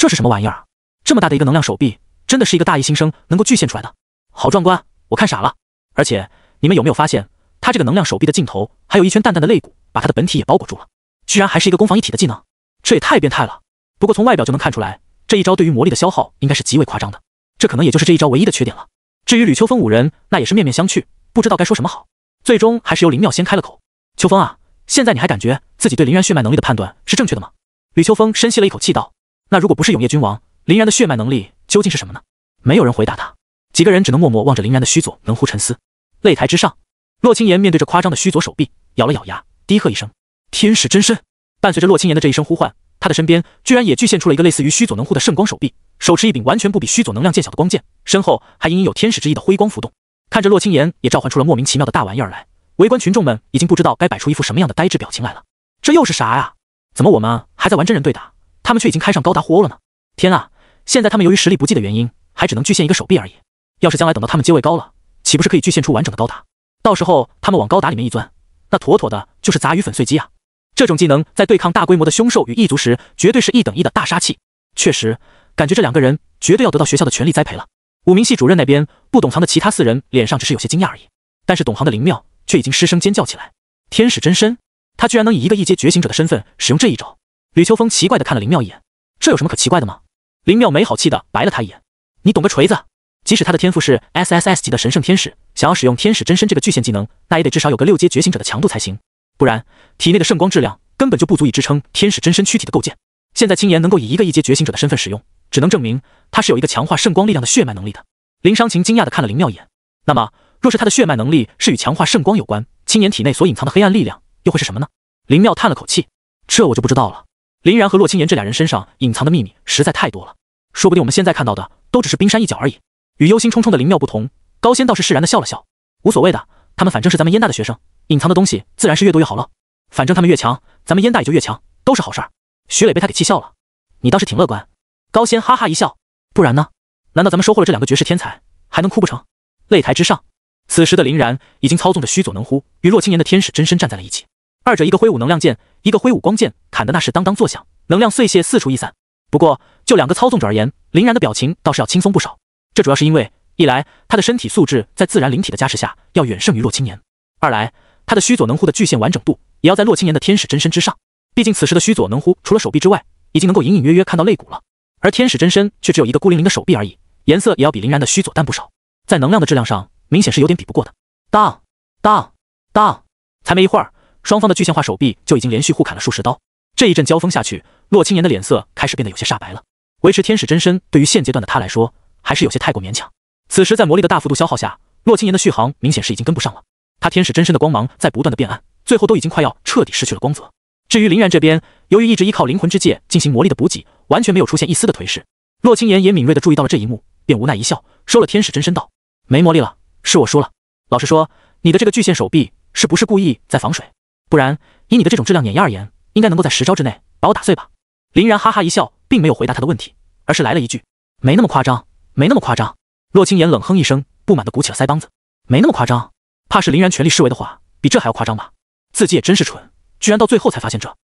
是什么玩意儿？这么大的一个能量手臂，真的是一个大一新生能够具现出来的？好壮观，我看傻了。而且你们有没有发现，他这个能量手臂的尽头还有一圈淡淡的肋骨，把他的本体也包裹住了，居然还是一个攻防一体的技能，这也太变态了。不过从外表就能看出来，这一招对于魔力的消耗应该是极为夸张的，这可能也就是这一招唯一的缺点了。至于吕秋风五人，那也是面面相觑，不知道该说什么好。最终还是由林妙先开了口。秋风啊，现在你还感觉自己对林然血脉能力的判断是正确的吗？吕秋风深吸了一口气道，那如果不是永夜君王，林然的血脉能力究竟是什么呢？没有人回答他，几个人只能默默望着林然的须佐能乎沉思。擂台之上，洛青言面对着夸张的须佐手臂，咬了咬牙，低喝一声天使真身。伴随着洛青言的这一声呼唤，他的身边居然也具现出了一个类似于须佐能乎的圣光手臂，手持一柄完全不比须佐能量剑小的光剑，身后还隐隐有天使之意的辉光浮动。看着洛青言也召唤出了莫名其妙的大玩意儿来，围观群众们已经不知道该摆出一副什么样的呆滞表情来了。这又是啥呀？怎么我们还在玩真人对打，他们却已经开上高达互殴了呢？天啊，现在他们由于实力不济的原因，还只能具现一个手臂而已。要是将来等到他们阶位高了，岂不是可以具现出完整的高达？到时候他们往高达里面一钻，那妥妥的就是杂鱼粉碎机啊！这种技能在对抗大规模的凶兽与异族时，绝对是一等一的大杀器。确实，感觉这两个人绝对要得到学校的全力栽培了。武明系主任那边，不懂藏的其他4人脸上只是有些惊讶而已，但是懂行的林妙却已经失声尖叫起来。天使真身，他居然能以一个异阶觉醒者的身份使用这一招。吕秋风奇怪地看了林妙一眼，这有什么可奇怪的吗？林妙没好气地白了他一眼，你懂个锤子！即使他的天赋是 SSS 级的神圣天使，想要使用天使真身这个具现技能，那也得至少有个6阶觉醒者的强度才行，不然体内的圣光质量根本就不足以支撑天使真身躯体的构建。现在青岩能够以一个异阶觉醒者的身份使用，只能证明他是有一个强化圣光力量的血脉能力的。林伤情惊讶地看了林妙一眼，那么若是他的血脉能力是与强化圣光有关，青岩体内所隐藏的黑暗力量又会是什么呢？林妙叹了口气，这我就不知道了。林然和洛青岩这俩人身上隐藏的秘密实在太多了，说不定我们现在看到的都只是冰山一角而已。与忧心忡忡的林妙不同，高仙倒是释然地笑了笑，无所谓的，他们反正是咱们燕大的学生，隐藏的东西自然是越多越好了。反正他们越强，咱们燕大也就越强，都是好事儿。徐磊被他给气笑了，你倒是挺乐观。高仙哈哈一笑，不然呢？难道咱们收获了这2个绝世天才，还能哭不成？擂台之上，此时的林然已经操纵着须佐能乎与洛青岩的天使真身站在了一起，二者一个挥舞能量剑，一个挥舞光剑，砍得那是当当作响，能量碎屑四处溢散。不过就2个操纵者而言，林然的表情倒是要轻松不少。这主要是因为，一来他的身体素质在自然灵体的加持下要远胜于洛青岩，二来他的须佐能乎的具现完整度也要在洛青岩的天使真身之上。毕竟此时的须佐能乎除了手臂之外，已经能够隐隐约约看到肋骨了，而天使真身却只有一个孤零零的手臂而已，颜色也要比林然的须佐淡不少，在能量的质量上明显是有点比不过的。当当当，才没一会儿，双方的具现化手臂就已经连续互砍了数十刀。这一阵交锋下去，洛青岩的脸色开始变得有些煞白了。维持天使真身对于现阶段的他来说还是有些太过勉强。此时在魔力的大幅度消耗下，洛青岩的续航明显是已经跟不上了，他天使真身的光芒在不断的变暗，最后都已经快要彻底失去了光泽。至于林然这边，由于一直依靠灵魂之戒进行魔力的补给，完全没有出现一丝的颓势。洛青岩也敏锐地注意到了这一幕，便无奈一笑，收了天使真身道：没魔力了，是我输了。老实说，你的这个巨线手臂是不是故意在防水？不然以你的这种质量碾压而言，应该能够在10招之内把我打碎吧。林然哈哈一笑，并没有回答他的问题，而是来了一句：“没那么夸张，没那么夸张。”洛清言冷哼一声，不满地鼓起了腮帮子：“没那么夸张，怕是林然全力示威的话，比这还要夸张吧？自己也真是蠢，居然到最后才发现这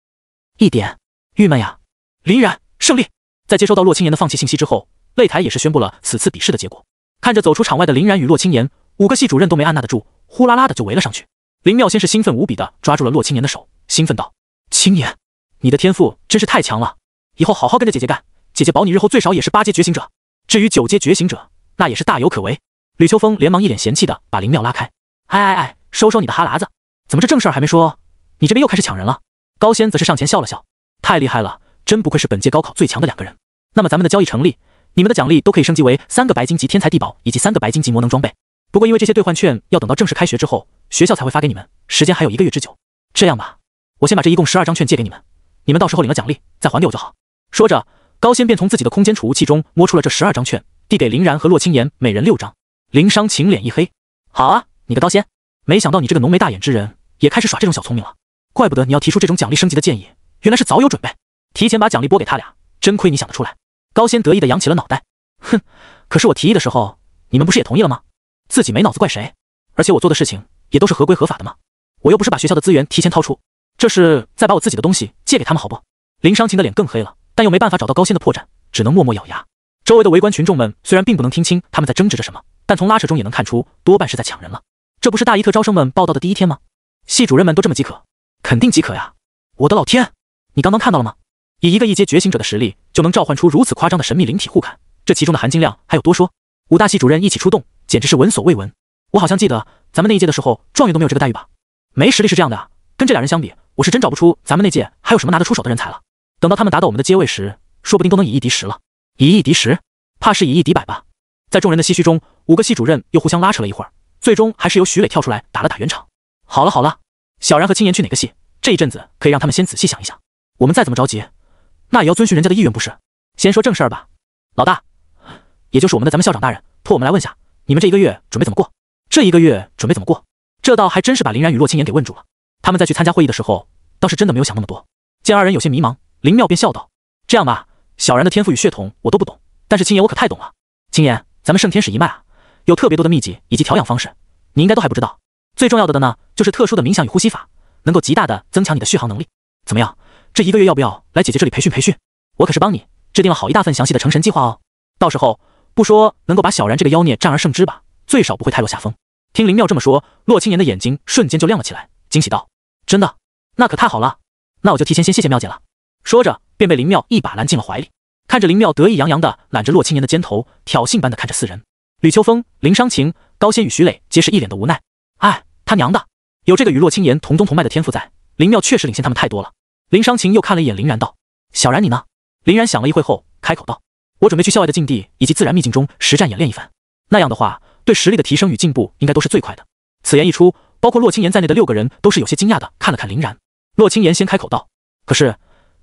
一点，郁闷呀！”林然胜利。在接收到洛清言的放弃信息之后，擂台也是宣布了此次比试的结果。看着走出场外的林然与洛清言，5个系主任都没按捺得住，呼啦啦的就围了上去。林妙先是兴奋无比的抓住了洛清言的手，兴奋道：“清言，你的天赋真是太强了，以后好好跟着姐姐干，姐姐保你日后最少也是8阶觉醒者，至于9阶觉醒者，那也是大有可为。”吕秋风连忙一脸嫌弃的把林妙拉开：“哎，收收你的哈喇子，怎么这正事儿还没说，你这边又开始抢人了？”高仙则是上前笑了笑：“太厉害了，真不愧是本届高考最强的2个人。那么咱们的交易成立，你们的奖励都可以升级为3个白金级天才地宝以及3个白金级魔能装备。不过因为这些兑换券要等到正式开学之后，学校才会发给你们，时间还有1个月之久。这样吧，我先把这一共12张券借给你们，你们到时候领了奖励再还给我就好。”说着，高仙便从自己的空间储物器中摸出了这12张券，递给林然和洛清言每人6张。林商情脸一黑：“好啊，你个高仙，没想到你这个浓眉大眼之人也开始耍这种小聪明了，怪不得你要提出这种奖励升级的建议，原来是早有准备，提前把奖励拨给他俩，真亏你想得出来。”高仙得意的扬起了脑袋：“哼，可是我提议的时候，你们不是也同意了吗？自己没脑子怪谁？而且我做的事情也都是合规合法的嘛，我又不是把学校的资源提前掏出，这是再把我自己的东西借给他们好不？”林商情的脸更黑了，但又没办法找到高仙的破绽，只能默默咬牙。周围的围观群众们虽然并不能听清他们在争执着什么，但从拉扯中也能看出多半是在抢人了。这不是大一特招生们报道的第1天吗？系主任们都这么饥渴，肯定饥渴呀！我的老天，你刚刚看到了吗？以1个1阶觉醒者的实力就能召唤出如此夸张的神秘灵体护砍，这其中的含金量还有多说？5大系主任一起出动，简直是闻所未闻。我好像记得咱们那一届的时候，状元都没有这个待遇吧？没实力是这样的啊，跟这俩人相比，我是真找不出咱们那届还有什么拿得出手的人才了。等到他们打倒我们的阶位时，说不定都能以1敌10了。以1敌10，怕是以1敌100吧？在众人的唏嘘中，5个系主任又互相拉扯了一会儿，最终还是由徐磊跳出来打了圆场。好了，小然和青言去哪个系？这一阵子可以让他们先仔细想一想，我们再怎么着急，那也要遵循人家的意愿不是？先说正事儿吧，老大，也就是我们的咱们校长大人托我们来问下，你们这1个月准备怎么过？这1个月准备怎么过？这倒还真是把林然与洛清言给问住了。他们在去参加会议的时候，倒是真的没有想那么多。见2人有些迷茫，林妙便笑道：“这样吧，小然的天赋与血统我都不懂，但是青言我可太懂了。青言，咱们圣天使一脉啊，有特别多的秘籍以及调养方式，你应该都还不知道。最重要的呢，就是特殊的冥想与呼吸法，能够极大的增强你的续航能力。怎么样，这1个月要不要来姐姐这里培训？我可是帮你制定了好一大份详细的成神计划哦。到时候不说能够把小然这个妖孽战而胜之吧，最少不会太落下风。”听林妙这么说，洛清言的眼睛瞬间就亮了起来，惊喜道：“真的？那可太好了，那我就提前先谢谢妙姐了。”说着便被林妙一把揽进了怀里。看着林妙得意洋洋地揽着洛清言的肩头，挑衅般的看着4人，吕秋风、林商情、高仙与徐磊皆是一脸的无奈。哎，他娘的，有这个与洛清言同宗同脉的天赋在，林妙确实领先他们太多了。林商情又看了一眼林然道：“小然你呢？”林然想了一会后开口道：“我准备去校外的禁地以及自然秘境中实战演练一番，那样的话对实力的提升与进步应该都是最快的。”此言一出，包括洛清言在内的6个人都是有些惊讶的看了看林然。洛清言先开口道：“可是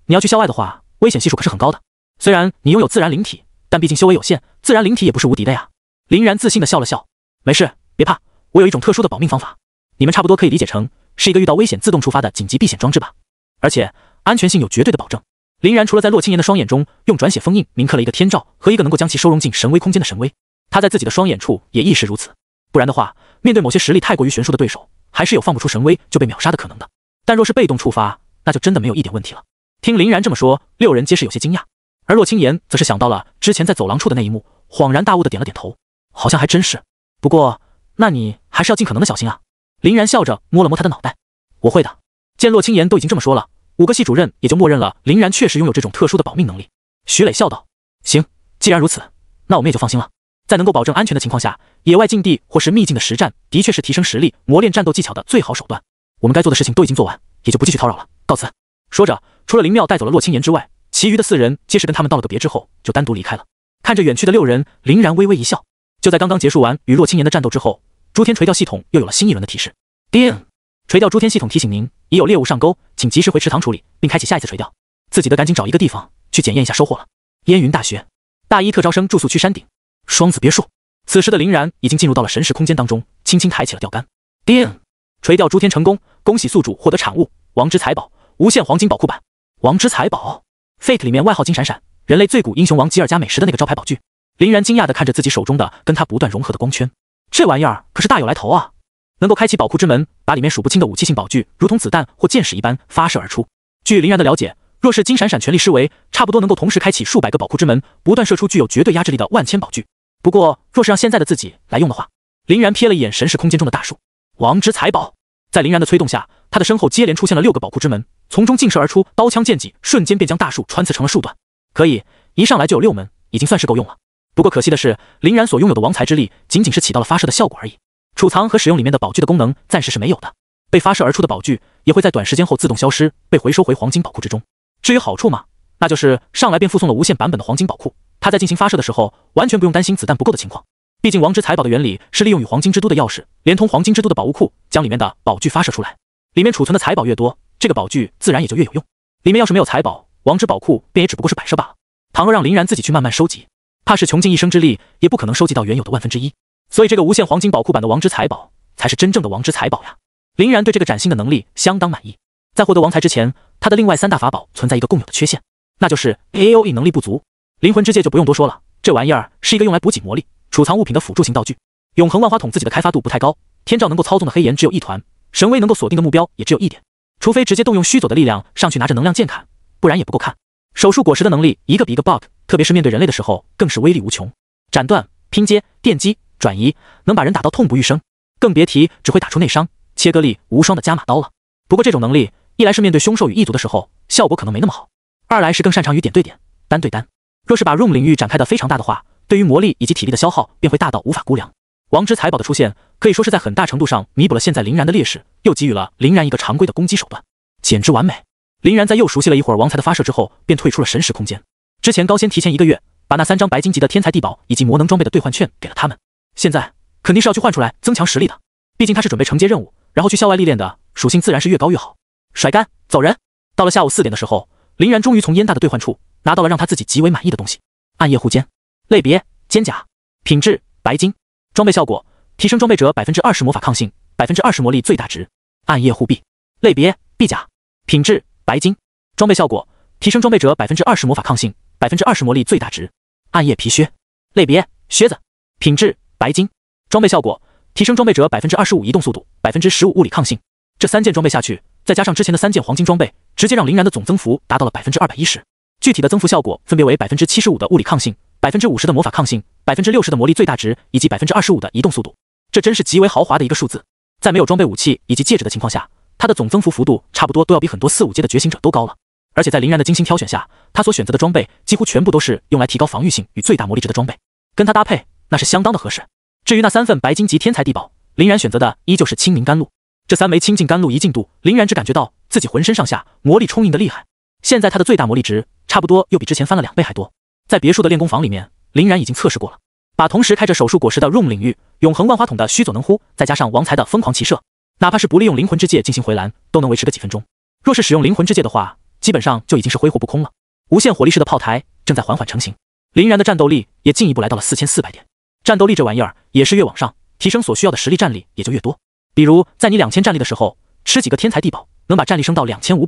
你要去校外的话，危险系数可是很高的。虽然你拥有自然灵体，但毕竟修为有限，自然灵体也不是无敌的呀。”林然自信的笑了笑：“没事，别怕，我有一种特殊的保命方法，你们差不多可以理解成是一个遇到危险自动触发的紧急避险装置吧，而且安全性有绝对的保证。”林然除了在洛清言的双眼中用转写封印铭刻了一个天照和一个能够将其收容进神威空间的神威，他在自己的双眼处也亦是如此。不然的话，面对某些实力太过于悬殊的对手，还是有放不出神威就被秒杀的可能的。但若是被动触发，那就真的没有一点问题了。听林然这么说，6人皆是有些惊讶，而洛清言则是想到了之前在走廊处的那一幕，恍然大悟的点了点头，好像还真是。不过，那你还是要尽可能的小心啊。林然笑着摸了摸他的脑袋：“我会的。”见洛清言都已经这么说了，5个系主任也就默认了林然确实拥有这种特殊的保命能力。徐磊笑道：“行，既然如此，那我们也就放心了。在能够保证安全的情况下，野外禁地或是秘境的实战，的确是提升实力、磨练战斗技巧的最好手段。我们该做的事情都已经做完，也就不继续叨扰了，告辞。”说着，除了林妙带走了洛清言之外，其余的4人皆是跟他们道了个别之后，就单独离开了。看着远去的6人，林然微微一笑。就在刚刚结束完与洛清言的战斗之后，诸天垂钓系统又有了新一轮的提示。叮！垂钓诸天系统提醒您，已有猎物上钩，请及时回池塘处理，并开启下一次垂钓。自己得赶紧找一个地方去检验一下收获了。烟云大学大一特招生住宿区山顶双子别墅。此时的林然已经进入到了神识空间当中，轻轻抬起了钓竿。叮！垂钓诸天成功，恭喜宿主获得产物王之财宝无限黄金宝库版。王之财宝 Fate 里面外号金闪闪，人类最古英雄王吉尔加美什的那个招牌宝具。林然惊讶地看着自己手中的跟他不断融合的光圈，这玩意儿可是大有来头啊！能够开启宝库之门，把里面数不清的武器性宝具如同子弹或箭矢一般发射而出。据林然的了解，若是金闪闪全力施为，差不多能够同时开启数百个宝库之门，不断射出具有绝对压制力的万千宝具。不过，若是让现在的自己来用的话，林然瞥了一眼神识空间中的大树，王之财宝。在林然的催动下，他的身后接连出现了6个宝库之门，从中劲射而出刀枪剑戟，瞬间便将大树穿刺成了数段。可以，一上来就有6门，已经算是够用了。不过可惜的是，林然所拥有的王财之力仅仅是起到了发射的效果而已，储藏和使用里面的宝具的功能暂时是没有的。被发射而出的宝具也会在短时间后自动消失，被回收回黄金宝库之中。至于好处嘛，那就是上来便附送了无限版本的黄金宝库，他在进行发射的时候完全不用担心子弹不够的情况。毕竟王之财宝的原理是利用与黄金之都的钥匙连通黄金之都的宝物库，将里面的宝具发射出来。里面储存的财宝越多，这个宝具自然也就越有用。里面要是没有财宝，王之宝库便也只不过是摆设罢了。倘若让林然自己去慢慢收集，怕是穷尽一生之力也不可能收集到原有的1/1000。所以这个无限黄金宝库版的王之财宝才是真正的王之财宝呀！林然对这个崭新的能力相当满意。在获得王财之前，他的另外3大法宝存在一个共有的缺陷，那就是 AOE 能力不足。灵魂之戒就不用多说了，这玩意儿是一个用来补给魔力、储藏物品的辅助型道具。永恒万花筒自己的开发度不太高，天照能够操纵的黑岩只有1团，神威能够锁定的目标也只有1点，除非直接动用虚佐的力量上去拿着能量剑砍，不然也不够看。手术果实的能力一个比一个 bug， 特别是面对人类的时候更是威力无穷，斩断、拼接、电击、转移，能把人打到痛不欲生，更别提只会打出内伤、切割力无双的加码刀了。不过这种能力一来是面对凶兽与异族的时候效果可能没那么好，二来是更擅长于点对点、单对单。若是把 room 领域展开的非常大的话，对于魔力以及体力的消耗便会大到无法估量。王之财宝的出现可以说是在很大程度上弥补了现在林然的劣势，又给予了林然一个常规的攻击手段，简直完美。林然在又熟悉了一会儿王财的发射之后，便退出了神识空间。之前高仙提前1个月把那3张白金级的天才地宝以及魔能装备的兑换券给了他们，现在肯定是要去换出来增强实力的。毕竟他是准备承接任务，然后去校外历练的，属性自然是越高越好。甩干走人。到了下午4点的时候，林然终于从燕大的兑换处拿到了让他自己极为满意的东西：暗夜护肩，类别肩甲，品质白金，装备效果提升装备者 20% 魔法抗性， 20% 魔力最大值。暗夜护臂，类别臂甲，品质白金，装备效果提升装备者 20% 魔法抗性， 20% 魔力最大值。暗夜皮靴，类别靴子，品质白金，装备效果提升装备者 25% 移动速度， 15% 物理抗性。这3件装备下去，再加上之前的3件黄金装备，直接让林然的总增幅达到了 210%。具体的增幅效果分别为 75% 的物理抗性， 50% 的魔法抗性， 60% 的魔力最大值，以及 25% 的移动速度。这真是极为豪华的一个数字。在没有装备武器以及戒指的情况下，他的总增幅幅度差不多都要比很多4、5阶的觉醒者都高了。而且在林然的精心挑选下，他所选择的装备几乎全部都是用来提高防御性与最大魔力值的装备，跟他搭配那是相当的合适。至于那3份白金级天才地宝，林然选择的依旧是清明甘露。这3枚清净甘露一进度，林然只感觉到自己浑身上下魔力充盈的厉害。现在他的最大魔力值差不多又比之前翻了2倍还多。在别墅的练功房里面，林然已经测试过了，把同时开着手术果实的 room 领域、永恒万花筒的须佐能乎，再加上王财的疯狂骑射，哪怕是不利用灵魂之戒进行回蓝，都能维持个几分钟。若是使用灵魂之戒的话，基本上就已经是挥霍不空了。无限火力式的炮台正在缓缓成型，林然的战斗力也进一步来到了4400点。战斗力这玩意儿也是越往上提升，所需要的实力战力也就越多。比如在你2000战力的时候，吃几个天才地宝能把战力升到2500，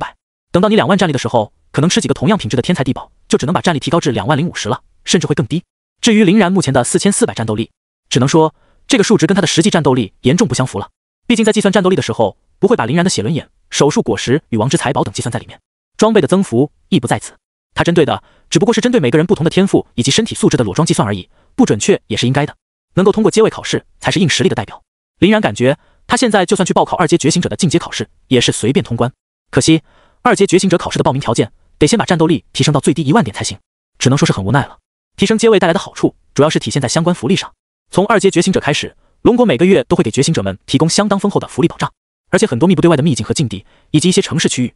等到你2万战力的时候，可能吃几个同样品质的天才地宝就只能把战力提高至20050了，甚至会更低。至于林然目前的4400战斗力，只能说这个数值跟他的实际战斗力严重不相符了。毕竟在计算战斗力的时候，不会把林然的血轮眼、手术果实与王之财宝等计算在里面。装备的增幅亦不在此，他针对的只不过是针对每个人不同的天赋以及身体素质的裸装计算而已，不准确也是应该的。能够通过阶位考试才是硬实力的代表。林然感觉他现在就算去报考2阶觉醒者的进阶考试，也是随便通关。可惜2阶觉醒者考试的报名条件得先把战斗力提升到最低1万点才行，只能说是很无奈了。提升阶位带来的好处主要是体现在相关福利上。从2阶觉醒者开始，龙国每个月都会给觉醒者们提供相当丰厚的福利保障，而且很多密不对外的秘境和禁地，以及一些城市区域，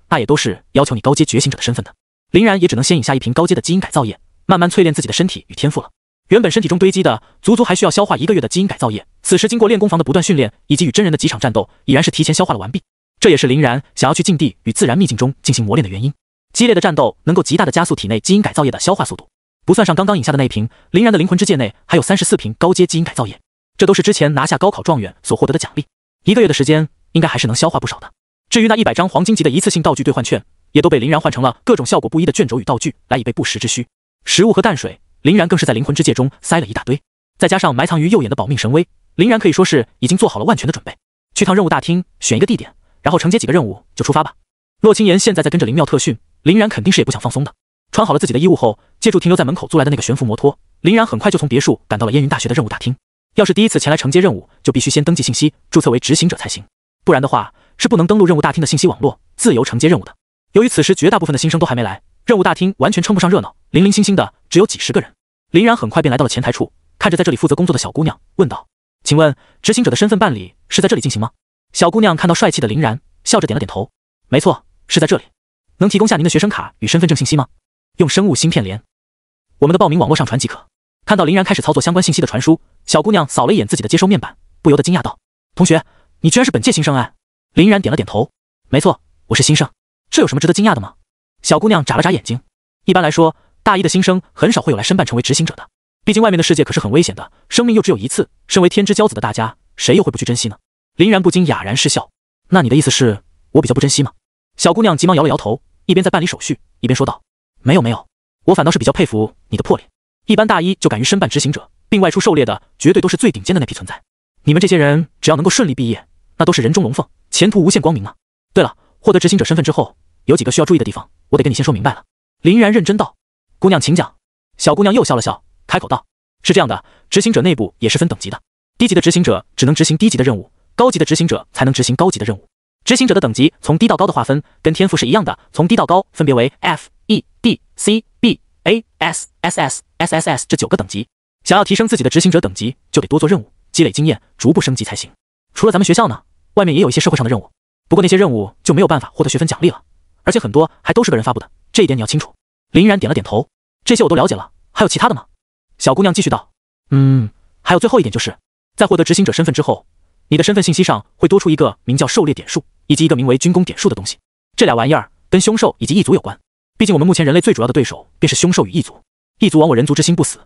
那也都是要求你高阶觉醒者的身份的。林然也只能先饮下一瓶高阶的基因改造液，慢慢淬炼自己的身体与天赋了。原本身体中堆积的足足还需要消化1个月的基因改造液，此时经过练功房的不断训练以及与真人的几场战斗，已然是提前消化了完毕。这也是林然想要去禁地与自然秘境中进行磨练的原因。激烈的战斗能够极大的加速体内基因改造液的消化速度，不算上刚刚饮下的那一瓶，林然的灵魂之戒内还有34瓶高阶基因改造液，这都是之前拿下高考状元所获得的奖励。1个月的时间应该还是能消化不少的。至于那100张黄金级的一次性道具兑换券，也都被林然换成了各种效果不一的卷轴与道具，来以备不时之需。食物和淡水，林然更是在灵魂之戒中塞了一大堆，再加上埋藏于右眼的保命神威，林然可以说是已经做好了万全的准备。去趟任务大厅，选一个地点，然后承接几个任务就出发吧。洛清言现在在跟着灵庙特训，林然肯定是也不想放松的。穿好了自己的衣物后，借助停留在门口租来的那个悬浮摩托，林然很快就从别墅赶到了燕云大学的任务大厅。要是第一次前来承接任务，就必须先登记信息，注册为执行者才行，不然的话是不能登录任务大厅的信息网络，自由承接任务的。由于此时绝大部分的新生都还没来，任务大厅完全称不上热闹，零零星星的只有几十个人。林然很快便来到了前台处，看着在这里负责工作的小姑娘，问道：“请问执行者的身份办理是在这里进行吗？”小姑娘看到帅气的林然，笑着点了点头：“没错，是在这里。能提供下您的学生卡与身份证信息吗？用生物芯片连我们的报名网络上传即可。”看到林然开始操作相关信息的传输，小姑娘扫了一眼自己的接收面板，不由得惊讶道：“同学，你居然是本届新生哎！”林然点了点头：“没错，我是新生。这有什么值得惊讶的吗？”小姑娘眨了眨眼睛。一般来说，大一的新生很少会有来申办成为执行者的，毕竟外面的世界可是很危险的，生命又只有一次，身为天之骄子的大家，谁又会不去珍惜呢？林然不禁哑然失笑：“那你的意思是我比较不珍惜吗？”小姑娘急忙摇了摇头，一边在办理手续，一边说道：“没有没有，我反倒是比较佩服你的魄力。一般大一就敢于申办执行者，并外出狩猎的，绝对都是最顶尖的那批存在。你们这些人只要能够顺利毕业，那都是人中龙凤，前途无限光明啊！对了，获得执行者身份之后，有几个需要注意的地方，我得跟你先说明白了。”林然认真道：“姑娘请讲。”小姑娘又笑了笑，开口道：“是这样的，执行者内部也是分等级的，低级的执行者只能执行低级的任务，高级的执行者才能执行高级的任务。执行者的等级从低到高的划分跟天赋是一样的，从低到高分别为 F、E、D、C、B、A、S、SS、SSS 这9个等级。想要提升自己的执行者等级，就得多做任务，积累经验，逐步升级才行。除了咱们学校呢，外面也有一些社会上的任务，不过那些任务就没有办法获得学分奖励了，而且很多还都是个人发布的，这一点你要清楚。”林然点了点头：“这些我都了解了，还有其他的吗？”小姑娘继续道：“还有最后一点就是，在获得执行者身份之后，你的身份信息上会多出一个名叫狩猎点数，以及一个名为军功点数的东西。这俩玩意儿跟凶兽以及异族有关，毕竟我们目前人类最主要的对手便是凶兽与异族，异族亡我人族之心不死，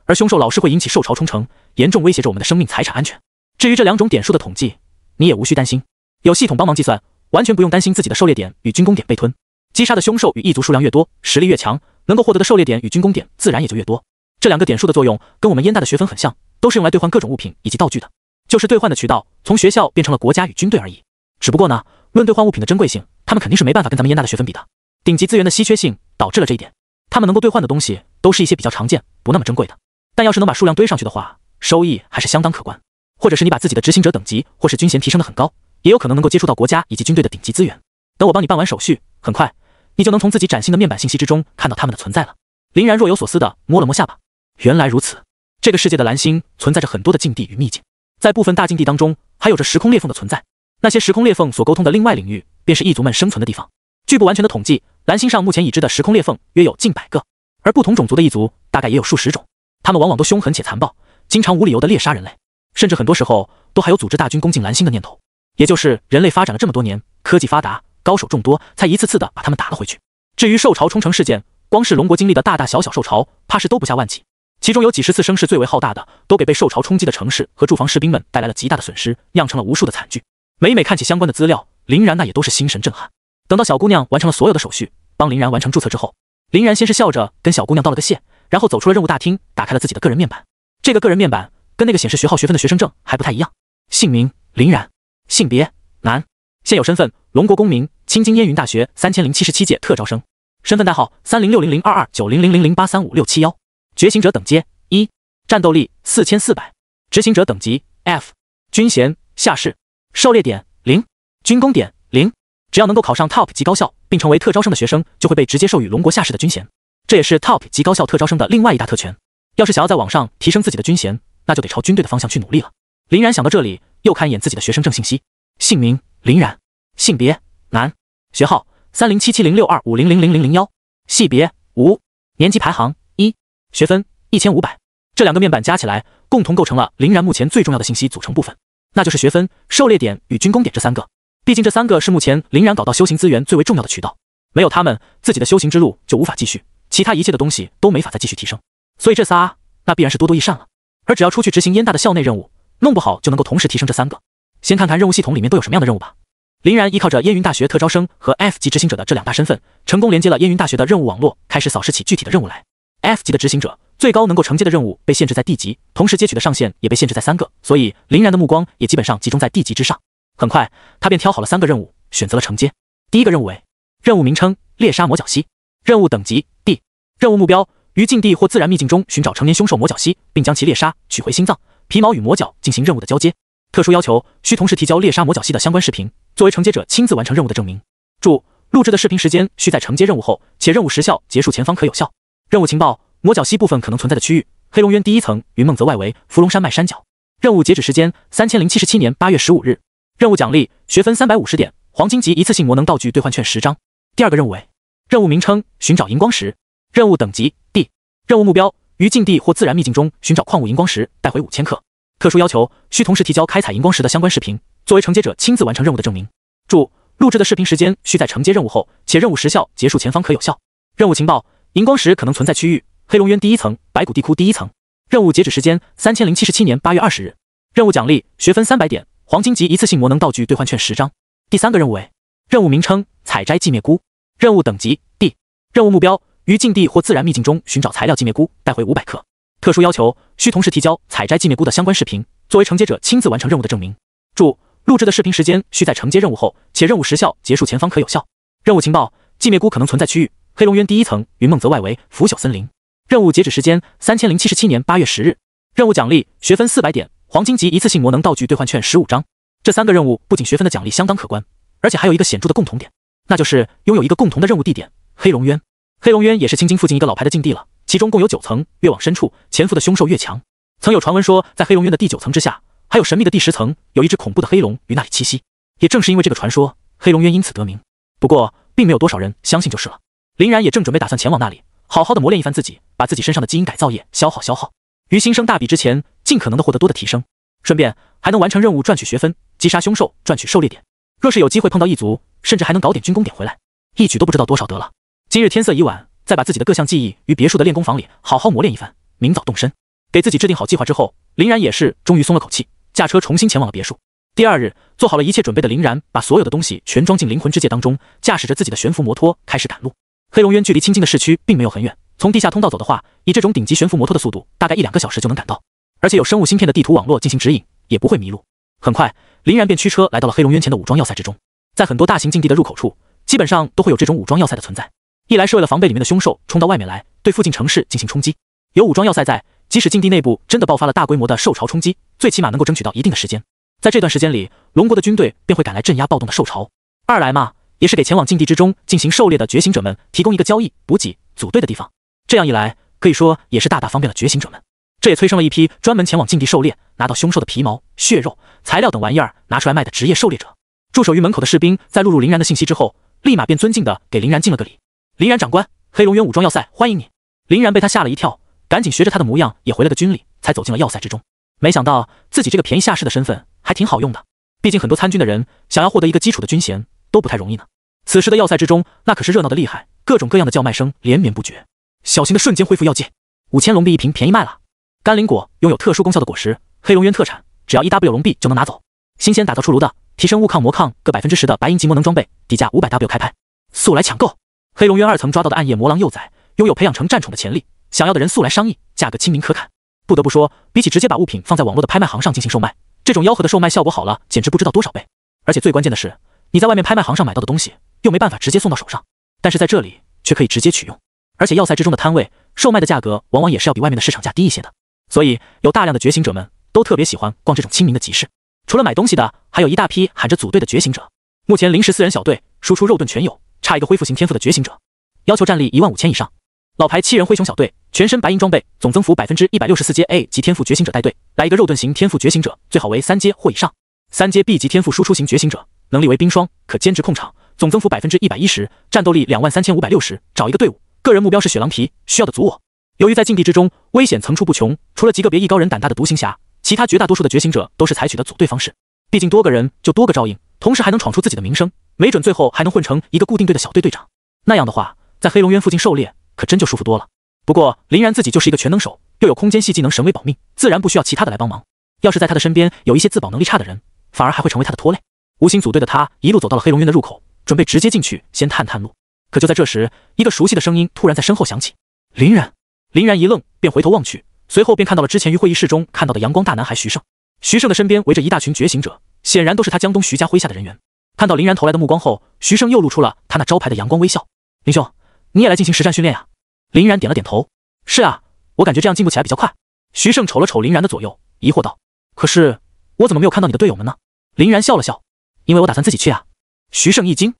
而凶兽老是会引起兽潮冲城，严重威胁着我们的生命财产安全。至于这2种点数的统计，你也无需担心，有系统帮忙计算，完全不用担心自己的狩猎点与军功点被吞。击杀的凶兽与异族数量越多，实力越强，能够获得的狩猎点与军功点自然也就越多。这2个点数的作用跟我们燕大的学分很像，都是用来兑换各种物品以及道具的，就是兑换的渠道从学校变成了国家与军队而已。只不过呢，论兑换物品的珍贵性，他们肯定是没办法跟咱们燕大的学分比的。顶级资源的稀缺性导致了这一点，他们能够兑换的东西都是一些比较常见、不那么珍贵的。但要是能把数量堆上去的话，收益还是相当可观。或者是你把自己的执行者等级或是军衔提升得很高，也有可能能够接触到国家以及军队的顶级资源。等我帮你办完手续，很快你就能从自己崭新的面板信息之中看到他们的存在了。林然若有所思地摸了摸下巴，原来如此，这个世界的蓝星存在着很多的禁地与秘境，在部分大禁地当中还有着时空裂缝的存在，那些时空裂缝所沟通的另外领域便是异族们生存的地方。据不完全的统计，蓝星上目前已知的时空裂缝约有近100个，而不同种族的异族大概也有数十种，他们往往都凶狠且残暴，经常无理由的猎杀人类，甚至很多时候都还有组织大军攻进蓝星的念头。也就是人类发展了这么多年，科技发达，高手众多，才一次次的把他们打了回去。至于兽潮冲城事件，光是龙国经历的大大小小兽潮，怕是都不下万起，其中有几十次声势最为浩大的，都给被兽潮冲击的城市和驻防士兵们带来了极大的损失，酿成了无数的惨剧。每每看起相关的资料，林然那也都是心神震撼。等到小姑娘完成了所有的手续，帮林然完成注册之后，林然先是笑着跟小姑娘道了个谢，然后走出了任务大厅，打开了自己的个人面板。这个个人面板跟那个显示学号学分的学生证还不太一样，姓名林然，性别男，现有身份龙国公民，青津燕云大学3077届特招生，身份代号306002290000083567觉醒者等阶1，战斗力4400，执行者等级 F， 军衔下士，狩猎点0，军功点0。只要能够考上 TOP 级高校并成为特招生的学生，就会被直接授予龙国下士的军衔，这也是 TOP 级高校特招生的另外一大特权。要是想要在网上提升自己的军衔，那就得朝军队的方向去努力了。林然想到这里，又看一眼自己的学生证信息，姓名林然，性别男，学号30770625000001，系别无，年级排行1，学分1500。这2个面板加起来，共同构成了林然目前最重要的信息组成部分，那就是学分、狩猎点与军功点这3个。毕竟这3个是目前林然搞到修行资源最为重要的渠道，没有他们，自己的修行之路就无法继续，其他一切的东西都没法再继续提升。所以这仨，那必然是多多益善了。而只要出去执行燕大的校内任务，弄不好就能够同时提升这3个。先看看任务系统里面都有什么样的任务吧。林然依靠着燕云大学特招生和 F 级执行者的这两大身份，成功连接了燕云大学的任务网络，开始扫视起具体的任务来。F 级的执行者最高能够承接的任务被限制在 D 级，同时接取的上限也被限制在3个，所以林然的目光也基本上集中在 D 级之上。很快，他便挑好了3个任务，选择了承接。第一个任务为任务名称：猎杀魔角蜥，任务等级 D， 任务目标：于禁地或自然秘境中寻找成年凶兽魔角蜥，并将其猎杀，取回心脏、皮毛与魔角进行任务的交接。特殊要求：需同时提交猎杀魔角蜥的相关视频，作为承接者亲自完成任务的证明。注：录制的视频时间需在承接任务后，且任务时效结束前方可有效。任务情报：魔角蜥部分可能存在的区域：黑龙渊第1层、云梦泽外围、伏龙山脉山脚。任务截止时间：3077年8月15日。任务奖励：学分350点，黄金级一次性魔能道具兑换券10张。第二个任务为任务名称：寻找荧光石，任务等级 D， 任务目标：于禁地或自然秘境中寻找矿物荧光石，带回5000克。特殊要求：需同时提交开采荧光石的相关视频，作为承接者亲自完成任务的证明。注：录制的视频时间需在承接任务后，且任务时效结束前方可有效。任务情报：荧光石可能存在区域：黑龙渊第1层、白骨地窟第1层。任务截止时间：3077年8月20日。任务奖励：学分300点，黄金级一次性魔能道具兑换券10张。第三个任务为任务名称：采摘寂灭菇，任务等级 D， 任务目标：于禁地或自然秘境中寻找材料寂灭菇，带回500克。特殊要求：需同时提交采摘寂灭菇的相关视频，作为承接者亲自完成任务的证明。注：录制的视频时间需在承接任务后，且任务时效结束前方可有效。任务情报：寂灭菇可能存在区域：黑龙渊第1层、云梦泽外围、腐朽森林。任务截止时间：3077年8月10日。任务奖励：学分400点，黄金级一次性魔能道具兑换券15张。这3个任务不仅学分的奖励相当可观，而且还有一个显著的共同点，那就是拥有一个共同的任务地点——黑龙渊。黑龙渊也是青津附近一个老牌的禁地了，其中共有9层，越往深处，潜伏的凶兽越强。曾有传闻说，在黑龙渊的第9层之下，还有神秘的第10层，有一只恐怖的黑龙于那里栖息。也正是因为这个传说，黑龙渊因此得名。不过，并没有多少人相信就是了。林然也正准备打算前往那里，好好的磨练一番自己，把自己身上的基因改造液消耗，于新生大比之前，尽可能的获得多的提升，顺便还能完成任务赚取学分，击杀凶兽赚取狩猎点。若是有机会碰到异族，甚至还能搞点军功点回来，一举都不知道多少得了。今日天色已晚，再把自己的各项技艺于别墅的练功房里好好磨练一番，明早动身。给自己制定好计划之后，林然也是终于松了口气，驾车重新前往了别墅。第二日，做好了一切准备的林然把所有的东西全装进灵魂之戒当中，驾驶着自己的悬浮摩托开始赶路。黑龙渊距离清津的市区并没有很远，从地下通道走的话，以这种顶级悬浮摩托的速度，大概1-2个小时就能赶到。而且有生物芯片的地图网络进行指引，也不会迷路。很快，林然便驱车来到了黑龙渊前的武装要塞之中。在很多大型禁地的入口处，基本上都会有这种武装要塞的存在。一来是为了防备里面的凶兽冲到外面来，对附近城市进行冲击。有武装要塞在，即使禁地内部真的爆发了大规模的兽潮冲击，最起码能够争取到一定的时间。在这段时间里，龙国的军队便会赶来镇压暴动的兽潮。二来嘛，也是给前往禁地之中进行狩猎的觉醒者们提供一个交易、补给、组队的地方。这样一来，可以说也是大大方便了觉醒者们。这也催生了一批专门前往禁地狩猎，拿到凶兽的皮毛、血肉、材料等玩意儿拿出来卖的职业狩猎者。驻守于门口的士兵在录入林然的信息之后，立马便尊敬地给林然敬了个礼。林然长官，黑龙渊武装要塞欢迎你。林然被他吓了一跳，赶紧学着他的模样也回了个军礼，才走进了要塞之中。没想到自己这个便宜下士的身份还挺好用的，毕竟很多参军的人想要获得一个基础的军衔都不太容易呢。此时的要塞之中，那可是热闹的厉害，各种各样的叫卖声连绵不绝。小型的瞬间恢复药剂，5000龙币一瓶，便宜卖了。甘霖果拥有特殊功效的果实，黑龙渊特产，只要1W 龙币就能拿走。新鲜打造出炉的提升物抗魔抗各10%的白银级魔能装备，底价500W开拍，速来抢购。黑龙渊2层抓到的暗夜魔狼幼崽，拥有培养成战宠的潜力，想要的人速来商议，价格亲民可砍。不得不说，比起直接把物品放在网络的拍卖行上进行售卖，这种吆喝的售卖效果好了，简直不知道多少倍。而且最关键的是，你在外面拍卖行上买到的东西，又没办法直接送到手上，但是在这里却可以直接取用。而且要塞之中的摊位售卖的价格往往也是要比外面的市场价低一些的，所以有大量的觉醒者们都特别喜欢逛这种亲民的集市。除了买东西的，还有一大批喊着组队的觉醒者。目前临时4人小队，输出肉盾全有，差一个恢复型天赋的觉醒者，要求战力15000以上。老牌7人灰熊小队，全身白银装备，总增幅164%阶 A 级天赋觉醒者带队，来一个肉盾型天赋觉醒者，最好为3阶或以上。3阶 B 级天赋输出型觉醒者，能力为冰霜，可兼职控场，总增幅110%，战斗力23560，找一个队伍，个人目标是雪狼皮，需要的组我。由于在禁地之中危险层出不穷，除了极个别艺高人胆大的独行侠，其他绝大多数的觉醒者都是采取的组队方式。毕竟多个人就多个照应，同时还能闯出自己的名声，没准最后还能混成一个固定队的小队队长。那样的话，在黑龙渊附近狩猎可真就舒服多了。不过林然自己就是一个全能手，又有空间系技能神威保命，自然不需要其他的来帮忙。要是在他的身边有一些自保能力差的人，反而还会成为他的拖累。无心组队的他一路走到了黑龙渊的入口，准备直接进去先探探路。可就在这时，一个熟悉的声音突然在身后响起：“林然！”林然一愣，便回头望去，随后便看到了之前于会议室中看到的阳光大男孩徐胜。徐胜的身边围着一大群觉醒者，显然都是他江东徐家麾下的人员。看到林然投来的目光后，徐胜又露出了他那招牌的阳光微笑：“林兄，你也来进行实战训练呀？”林然点了点头：“是啊，我感觉这样进步起来比较快。”徐胜瞅了瞅林然的左右，疑惑道：“可是我怎么没有看到你的队友们呢？”林然笑了笑：“因为我打算自己去啊。”徐胜一惊：“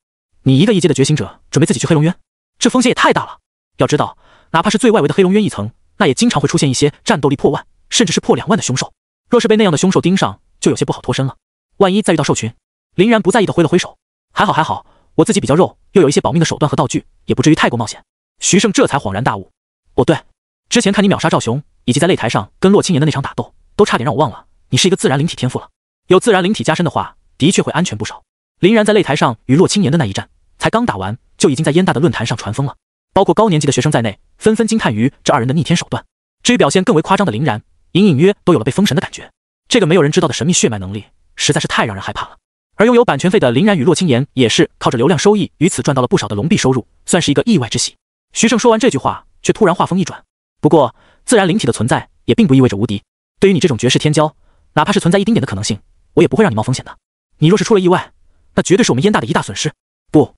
你一个异界的觉醒者，准备自己去黑龙渊？这风险也太大了。要知道，哪怕是最外围的黑龙渊一层，那也经常会出现一些战斗力破万，甚至是破2万的凶兽。若是被那样的凶兽盯上，就有些不好脱身了。万一再遇到兽群……”林然不在意的挥了挥手：“还好还好，我自己比较肉，又有一些保命的手段和道具，也不至于太过冒险。”徐胜这才恍然大悟：“哦对，之前看你秒杀赵雄，以及在擂台上跟洛青岩的那场打斗，都差点让我忘了你是一个自然灵体天赋了。有自然灵体加身的话，的确会安全不少。”林然在擂台上与洛青岩的那一战，才刚打完，就已经在燕大的论坛上传疯了，包括高年级的学生在内，纷纷惊叹于这2人的逆天手段。至于表现更为夸张的林然，隐隐约都有了被封神的感觉。这个没有人知道的神秘血脉能力，实在是太让人害怕了。而拥有版权费的林然与洛青岩，也是靠着流量收益于此赚到了不少的龙币收入，算是一个意外之喜。徐胜说完这句话，却突然话锋一转：“不过，自然灵体的存在也并不意味着无敌。对于你这种绝世天骄，哪怕是存在一丁点的可能性，我也不会让你冒风险的。你若是出了意外，那绝对是我们燕大的一大损失，不，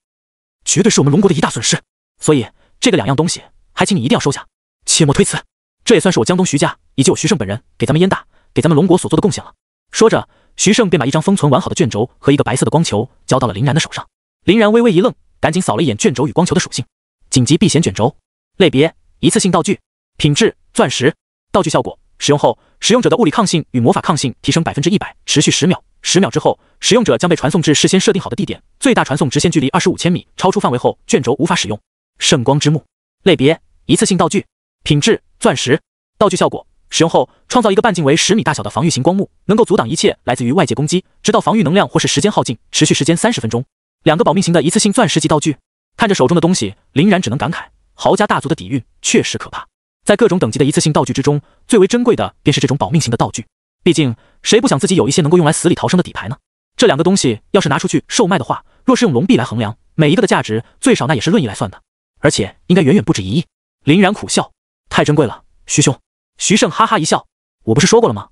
绝对是我们龙国的一大损失。所以这个2样东西，还请你一定要收下，切莫推辞。这也算是我江东徐家以及我徐胜本人给咱们燕大、给咱们龙国所做的贡献了。”说着，徐胜便把一张封存完好的卷轴和一个白色的光球交到了林然的手上。林然微微一愣，赶紧扫了一眼卷轴与光球的属性：紧急避险卷轴，类别一次性道具，品质钻石，道具效果使用后，使用者的物理抗性与魔法抗性提升100%，持续10秒。10秒之后，使用者将被传送至事先设定好的地点，最大传送直线距离25千米，超出范围后，卷轴无法使用。圣光之幕，类别一次性道具，品质钻石，道具效果使用后，创造一个半径为10米大小的防御型光幕，能够阻挡一切来自于外界攻击，直到防御能量或是时间耗尽，持续时间30分钟。2个保命型的一次性钻石级道具。看着手中的东西，林然只能感慨，豪家大族的底蕴确实可怕。在各种等级的一次性道具之中，最为珍贵的便是这种保命型的道具。毕竟，谁不想自己有一些能够用来死里逃生的底牌呢？这2个东西要是拿出去售卖的话，若是用龙币来衡量，每一个的价值最少那也是论亿来算的，而且应该远远不止1亿。林然苦笑：“太珍贵了，徐兄。”徐胜哈哈一笑：“我不是说过了吗？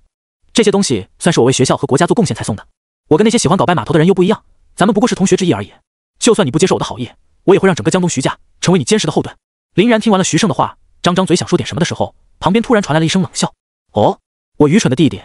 这些东西算是我为学校和国家做贡献才送的。我跟那些喜欢搞白码头的人又不一样，咱们不过是同学之一而已。就算你不接受我的好意，我也会让整个江东徐家成为你坚实的后盾。”林然听完了徐胜的话，张张嘴想说点什么的时候，旁边突然传来了一声冷笑：“哦，我愚蠢的弟弟，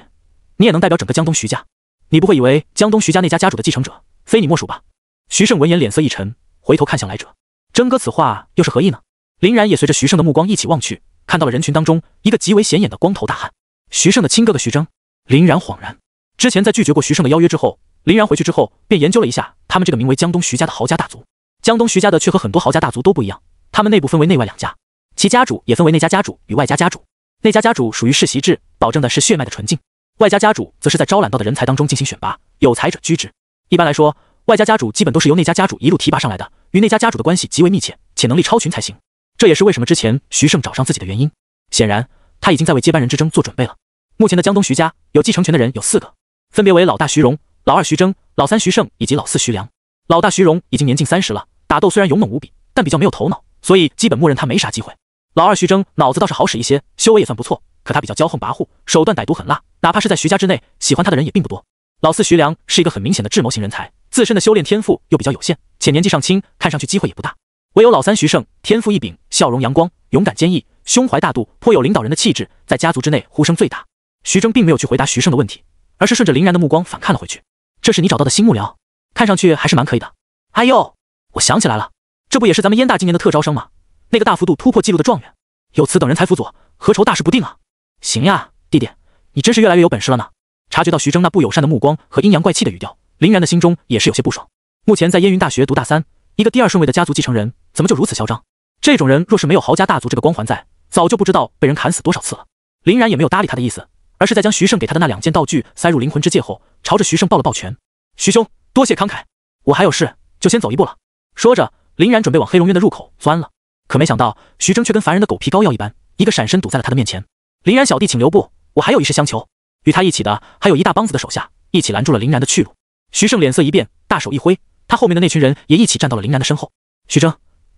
你也能代表整个江东徐家？你不会以为江东徐家那家家主的继承者非你莫属吧？”徐胜闻言脸色一沉，回头看向来者：“真哥此话又是何意呢？”林然也随着徐胜的目光一起望去，看到了人群当中一个极为显眼的光头大汉，徐胜的亲哥哥徐峥。林然恍然，之前在拒绝过徐胜的邀约之后，林然回去之后便研究了一下他们这个名为江东徐家的豪家大族。江东徐家的却和很多豪家大族都不一样，他们内部分为内外2家，其家主也分为内家家主与外家家主。内家家主属于世袭制，保证的是血脉的纯净；外家家主则是在招揽到的人才当中进行选拔，有才者居之。一般来说，外家家主基本都是由内家家主一路提拔上来的，与内家家主的关系极为密切，且能力超群才行。这也是为什么之前徐胜找上自己的原因。显然，他已经在为接班人之争做准备了。目前的江东徐家有继承权的人有4个，分别为老大徐荣、老二徐峥、老三徐胜以及老四徐良。老大徐荣已经年近30了，打斗虽然勇猛无比，但比较没有头脑，所以基本默认他没啥机会。老二徐峥脑子倒是好使一些，修为也算不错，可他比较骄横跋扈，手段歹毒狠辣，哪怕是在徐家之内，喜欢他的人也并不多。老四徐良是一个很明显的智谋型人才，自身的修炼天赋又比较有限，且年纪尚轻，看上去机会也不大。唯有老三徐胜，天赋异禀，笑容阳光，勇敢坚毅，胸怀大度，颇有领导人的气质，在家族之内呼声最大。徐峥并没有去回答徐胜的问题，而是顺着林然的目光反看了回去。这是你找到的新幕僚，看上去还是蛮可以的。哎呦，我想起来了，这不也是咱们燕大今年的特招生吗？那个大幅度突破纪录的状元，有此等人才辅佐，何愁大事不定啊？行呀，弟弟，你真是越来越有本事了呢。察觉到徐峥那不友善的目光和阴阳怪气的语调，林然的心中也是有些不爽。目前在燕云大学读大3，一个第2顺位的家族继承人，怎么就如此嚣张？这种人若是没有豪家大族这个光环在，早就不知道被人砍死多少次了。林然也没有搭理他的意思，而是在将徐胜给他的那2件道具塞入灵魂之戒后，朝着徐胜抱了抱拳：“徐兄，多谢慷慨，我还有事，就先走一步了。”说着，林然准备往黑龙渊的入口钻了，可没想到徐峥却跟凡人的狗皮膏药一般，一个闪身堵在了他的面前。林然小弟请留步，我还有一事相求。与他一起的还有一大帮子的手下，一起拦住了林然的去路。徐胜脸色一变，大手一挥，他后面的那群人也一起站到了林然的身后。徐峥，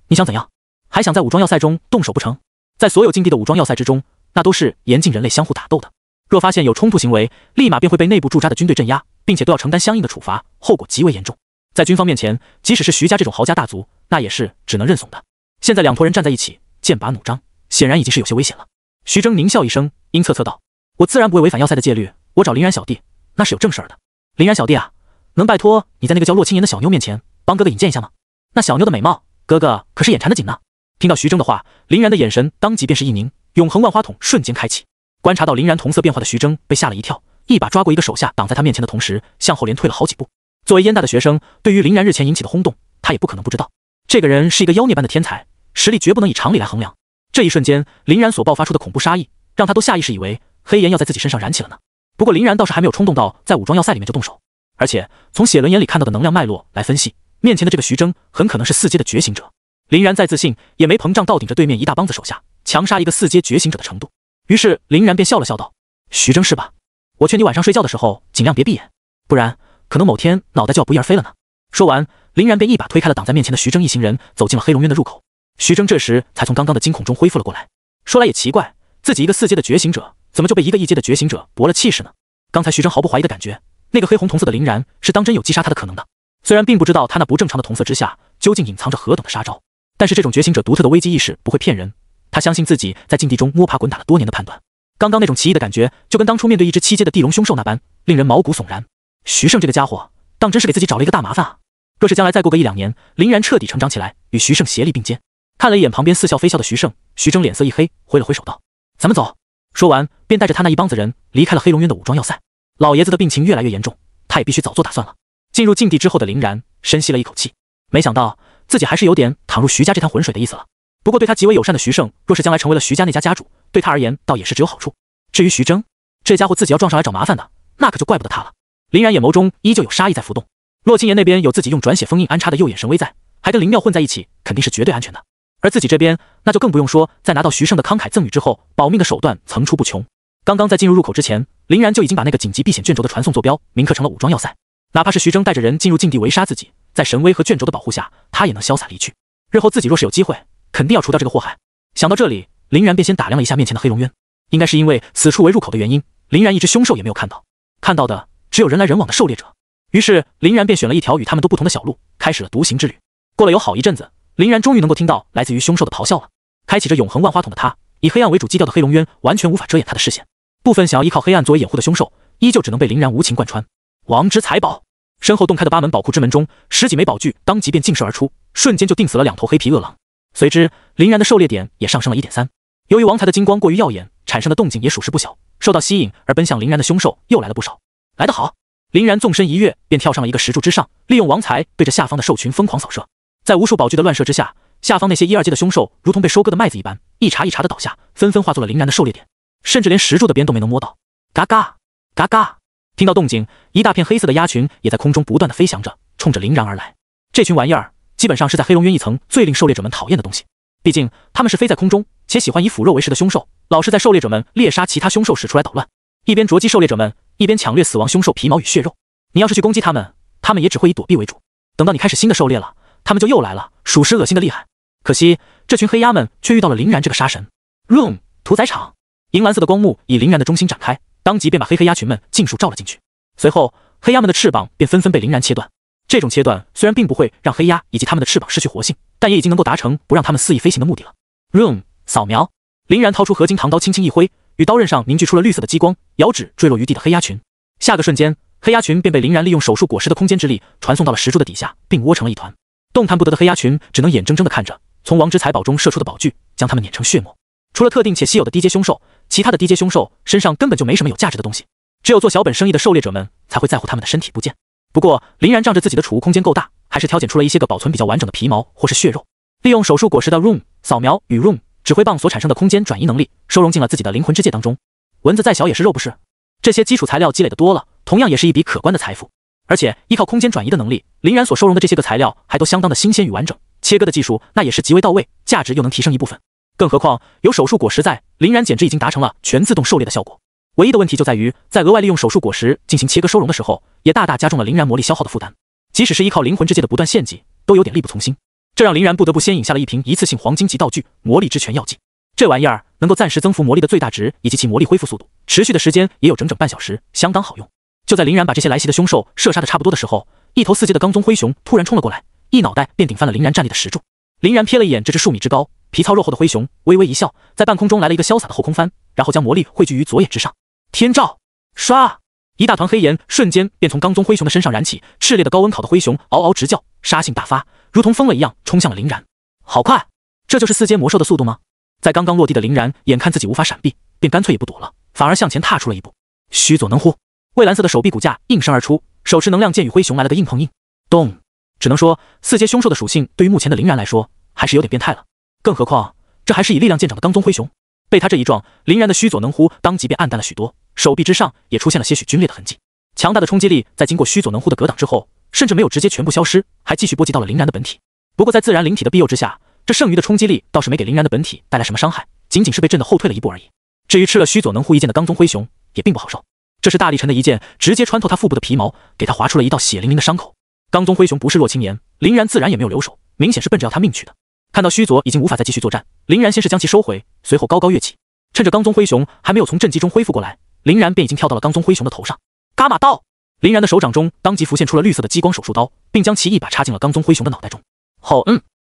你想怎样？还想在武装要塞中动手不成？在所有禁地的武装要塞之中，那都是严禁人类相互打斗的。若发现有冲突行为，立马便会被内部驻扎的军队镇压，并且都要承担相应的处罚，后果极为严重。在军方面前，即使是徐家这种豪家大族，那也是只能认怂的。现在两拨人站在一起，剑拔弩张，显然已经是有些危险了。徐峥狞笑一声，阴恻恻道：“我自然不会违反要塞的戒律，我找林然小弟，那是有正事儿的。林然小弟啊，能拜托你在那个叫洛青言的小妞面前帮哥哥引荐一下吗？那小妞的美貌，哥哥可是眼馋的紧呢。”听到徐峥的话，林然的眼神当即便是一凝，永恒万花筒瞬间开启。观察到林然瞳色变化的徐峥被吓了一跳，一把抓过一个手下挡在他面前的同时，向后连退了好几步。作为燕大的学生，对于林然日前引起的轰动，他也不可能不知道。这个人是一个妖孽般的天才，实力绝不能以常理来衡量。这一瞬间，林然所爆发出的恐怖杀意，让他都下意识以为黑炎要在自己身上燃起了呢。不过林然倒是还没有冲动到在武装要塞里面就动手，而且从写轮眼里看到的能量脉络来分析，面前的这个徐峥很可能是4阶的觉醒者。林然再自信，也没膨胀到顶着对面一大帮子手下强杀一个4阶觉醒者的程度。于是林然便笑了笑道：“徐峥是吧？我劝你晚上睡觉的时候尽量别闭眼，不然可能某天脑袋就要不翼而飞了呢。”说完，林然便一把推开了挡在面前的徐峥一行人，走进了黑龙渊的入口。徐峥这时才从刚刚的惊恐中恢复了过来。说来也奇怪，自己一个4阶的觉醒者，怎么就被一个1阶的觉醒者驳了气势呢？刚才徐峥毫不怀疑的感觉，那个黑红瞳色的林然是当真有击杀他的可能的。虽然并不知道他那不正常的瞳色之下究竟隐藏着何等的杀招，但是这种觉醒者独特的危机意识不会骗人。他相信自己在禁地中摸爬滚打了多年的判断，刚刚那种奇异的感觉，就跟当初面对一只7阶的地龙凶兽那般，令人毛骨悚然。徐胜这个家伙，当真是给自己找了一个大麻烦啊！若是将来再过个1-2年，林然彻底成长起来，与徐胜协力并肩。看了一眼旁边似笑非笑的徐胜，徐峥脸色一黑，挥了挥手道：“咱们走。”说完，便带着他那一帮子人离开了黑龙渊的武装要塞。老爷子的病情越来越严重，他也必须早做打算了。进入禁地之后的林然深吸了一口气，没想到自己还是有点淌入徐家这滩浑水的意思了。不过对他极为友善的徐胜，若是将来成为了徐家那家家主，对他而言倒也是只有好处。至于徐峥，这家伙自己要撞上来找麻烦的，那可就怪不得他了。林然眼眸中依旧有杀意在浮动。洛青言那边有自己用转血封印安插的右眼神威在，还跟灵庙混在一起，肯定是绝对安全的。而自己这边，那就更不用说，在拿到徐胜的慷慨赠与之后，保命的手段层出不穷。刚刚在进入入口之前，林然就已经把那个紧急避险卷轴的传送坐标铭刻成了武装要塞，哪怕是徐峥带着人进入禁地围杀自己，在神威和卷轴的保护下，他也能潇洒离去。日后自己若是有机会，肯定要除掉这个祸害。想到这里，林然便先打量了一下面前的黑龙渊，应该是因为此处为入口的原因，林然一只凶兽也没有看到，看到的只有人来人往的狩猎者。于是林然便选了一条与他们都不同的小路，开始了独行之旅。过了有好一阵子，林然终于能够听到来自于凶兽的咆哮了。开启着永恒万花筒的他，以黑暗为主基调的黑龙渊完全无法遮掩他的视线。部分想要依靠黑暗作为掩护的凶兽，依旧只能被林然无情贯穿。王之财宝，身后洞开的8门宝库之门中，10几枚宝具当即便尽射而出，瞬间就定死了2头黑皮恶狼。随之，林然的狩猎点也上升了 1.3。由于王财的金光过于耀眼，产生的动静也属实不小，受到吸引而奔向林然的凶兽又来了不少。来得好！林然纵身一跃，便跳上了一个石柱之上，利用王财对着下方的兽群疯狂扫射。在无数宝具的乱射之下，下方那些1、2阶的凶兽如同被收割的麦子一般，一茬一茬的倒下，纷纷化作了林然的狩猎点，甚至连石柱的边都没能摸到。嘎嘎嘎嘎！听到动静，一大片黑色的鸭群也在空中不断的飞翔着，冲着林然而来。这群玩意儿基本上是在黑龙渊一层最令狩猎者们讨厌的东西，毕竟他们是飞在空中且喜欢以腐肉为食的凶兽，老是在狩猎者们猎杀其他凶兽时出来捣乱，一边啄击狩猎者们，一边抢掠死亡凶兽皮毛与血肉。你要是去攻击他们，他们也只会以躲避为主，等到你开始新的狩猎了，他们就又来了，属实恶心的厉害。可惜这群黑鸭们却遇到了林然这个杀神。Room 屠宰场，银蓝色的光幕以林然的中心展开，当即便把黑鸭群们尽数照了进去。随后黑鸭们的翅膀便纷纷被林然切断。这种切断虽然并不会让黑鸭以及它们的翅膀失去活性，但也已经能够达成不让它们肆意飞行的目的了。Room 扫描，林然掏出合金唐刀，轻轻一挥，与刀刃上凝聚出了绿色的激光，遥指坠落于地的黑鸭群。下个瞬间，黑鸭群便被林然利用手术果实的空间之力传送到了石柱的底下，并窝成了一团。动弹不得的黑鸭群只能眼睁睁地看着从王之财宝中射出的宝具将它们碾成血沫。除了特定且稀有的低阶凶兽，其他的低阶凶兽身上根本就没什么有价值的东西，只有做小本生意的狩猎者们才会在乎他们的身体部件。不过林然仗着自己的储物空间够大，还是挑拣出了一些个保存比较完整的皮毛或是血肉，利用手术果实的 Room 扫描与 Room 指挥棒所产生的空间转移能力，收容进了自己的灵魂之界当中。蚊子再小也是肉不是？这些基础材料积累的多了，同样也是一笔可观的财富。而且依靠空间转移的能力，林然所收容的这些个材料还都相当的新鲜与完整，切割的技术那也是极为到位，价值又能提升一部分。更何况有手术果实在，林然简直已经达成了全自动狩猎的效果。唯一的问题就在于，在额外利用手术果实进行切割收容的时候，也大大加重了林然魔力消耗的负担。即使是依靠灵魂之界的不断献祭，都有点力不从心。这让林然不得不先饮下了一瓶一次性黄金级道具魔力之泉药剂。这玩意儿能够暂时增幅魔力的最大值以及其魔力恢复速度，持续的时间也有整整半小时，相当好用。就在林然把这些来袭的凶兽射杀的差不多的时候，一头4阶的罡宗灰熊突然冲了过来，一脑袋便顶翻了林然站立的石柱。林然瞥了一眼这只数米之高、皮糙肉厚的灰熊，微微一笑，在半空中来了一个潇洒的后空翻，然后将魔力汇聚于左眼之上。天照，唰！一大团黑炎瞬间便从罡宗灰熊的身上燃起，炽烈的高温烤的灰熊嗷嗷直叫，杀性大发，如同疯了一样冲向了林然。好快，这就是4阶魔兽的速度吗？在刚刚落地的林然眼看自己无法闪避，便干脆也不躲了，反而向前踏出了一步。须佐能乎，蔚蓝色的手臂骨架应声而出，手持能量剑与灰熊来了个硬碰硬。动！只能说4阶凶兽的属性对于目前的林然来说还是有点变态了，更何况这还是以力量见长的罡宗灰熊。被他这一撞，林然的须佐能乎当即便暗淡了许多，手臂之上也出现了些许皲裂的痕迹。强大的冲击力在经过须佐能乎的格挡之后，甚至没有直接全部消失，还继续波及到了林然的本体。不过在自然灵体的庇佑之下，这剩余的冲击力倒是没给林然的本体带来什么伤害，仅仅是被震得后退了一步而已。至于吃了须佐能乎一剑的罡宗灰熊也并不好受，这是大力神的一剑直接穿透他腹部的皮毛，给他划出了一道血淋淋的伤口。罡宗灰熊不是弱青年，林然自然也没有留手，明显是奔着要他命去的。看到须佐已经无法再继续作战，林然先是将其收回，随后高高跃起，趁着罡宗灰熊还没有从震击中恢复过来，林然便已经跳到了罡宗灰熊的头上。伽马刀！林然的手掌中当即浮现出了绿色的激光手术刀，并将其一把插进了罡宗灰熊的脑袋中。后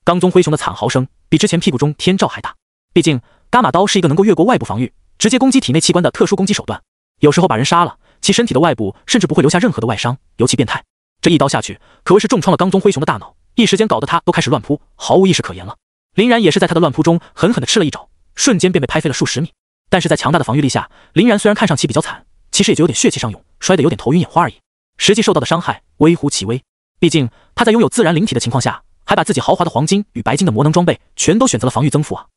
罡宗灰熊的惨嚎声比之前屁股中天照还大。毕竟伽马刀是一个能够越过外部防御，直接攻击体内器官的特殊攻击手段，有时候把人杀了，其身体的外部甚至不会留下任何的外伤，尤其变态。这一刀下去，可谓是重创了罡宗灰熊的大脑，一时间搞得他都开始乱扑，毫无意识可言了。林然也是在他的乱扑中狠狠地吃了一爪，瞬间便被拍飞了数十米。但是在强大的防御力下，林然虽然看上去比较惨，其实也就有点血气上涌，摔得有点头晕眼花而已，实际受到的伤害微乎其微。毕竟他在拥有自然灵体的情况下，还把自己豪华的黄金与白金的魔能装备全都选择了防御增幅啊。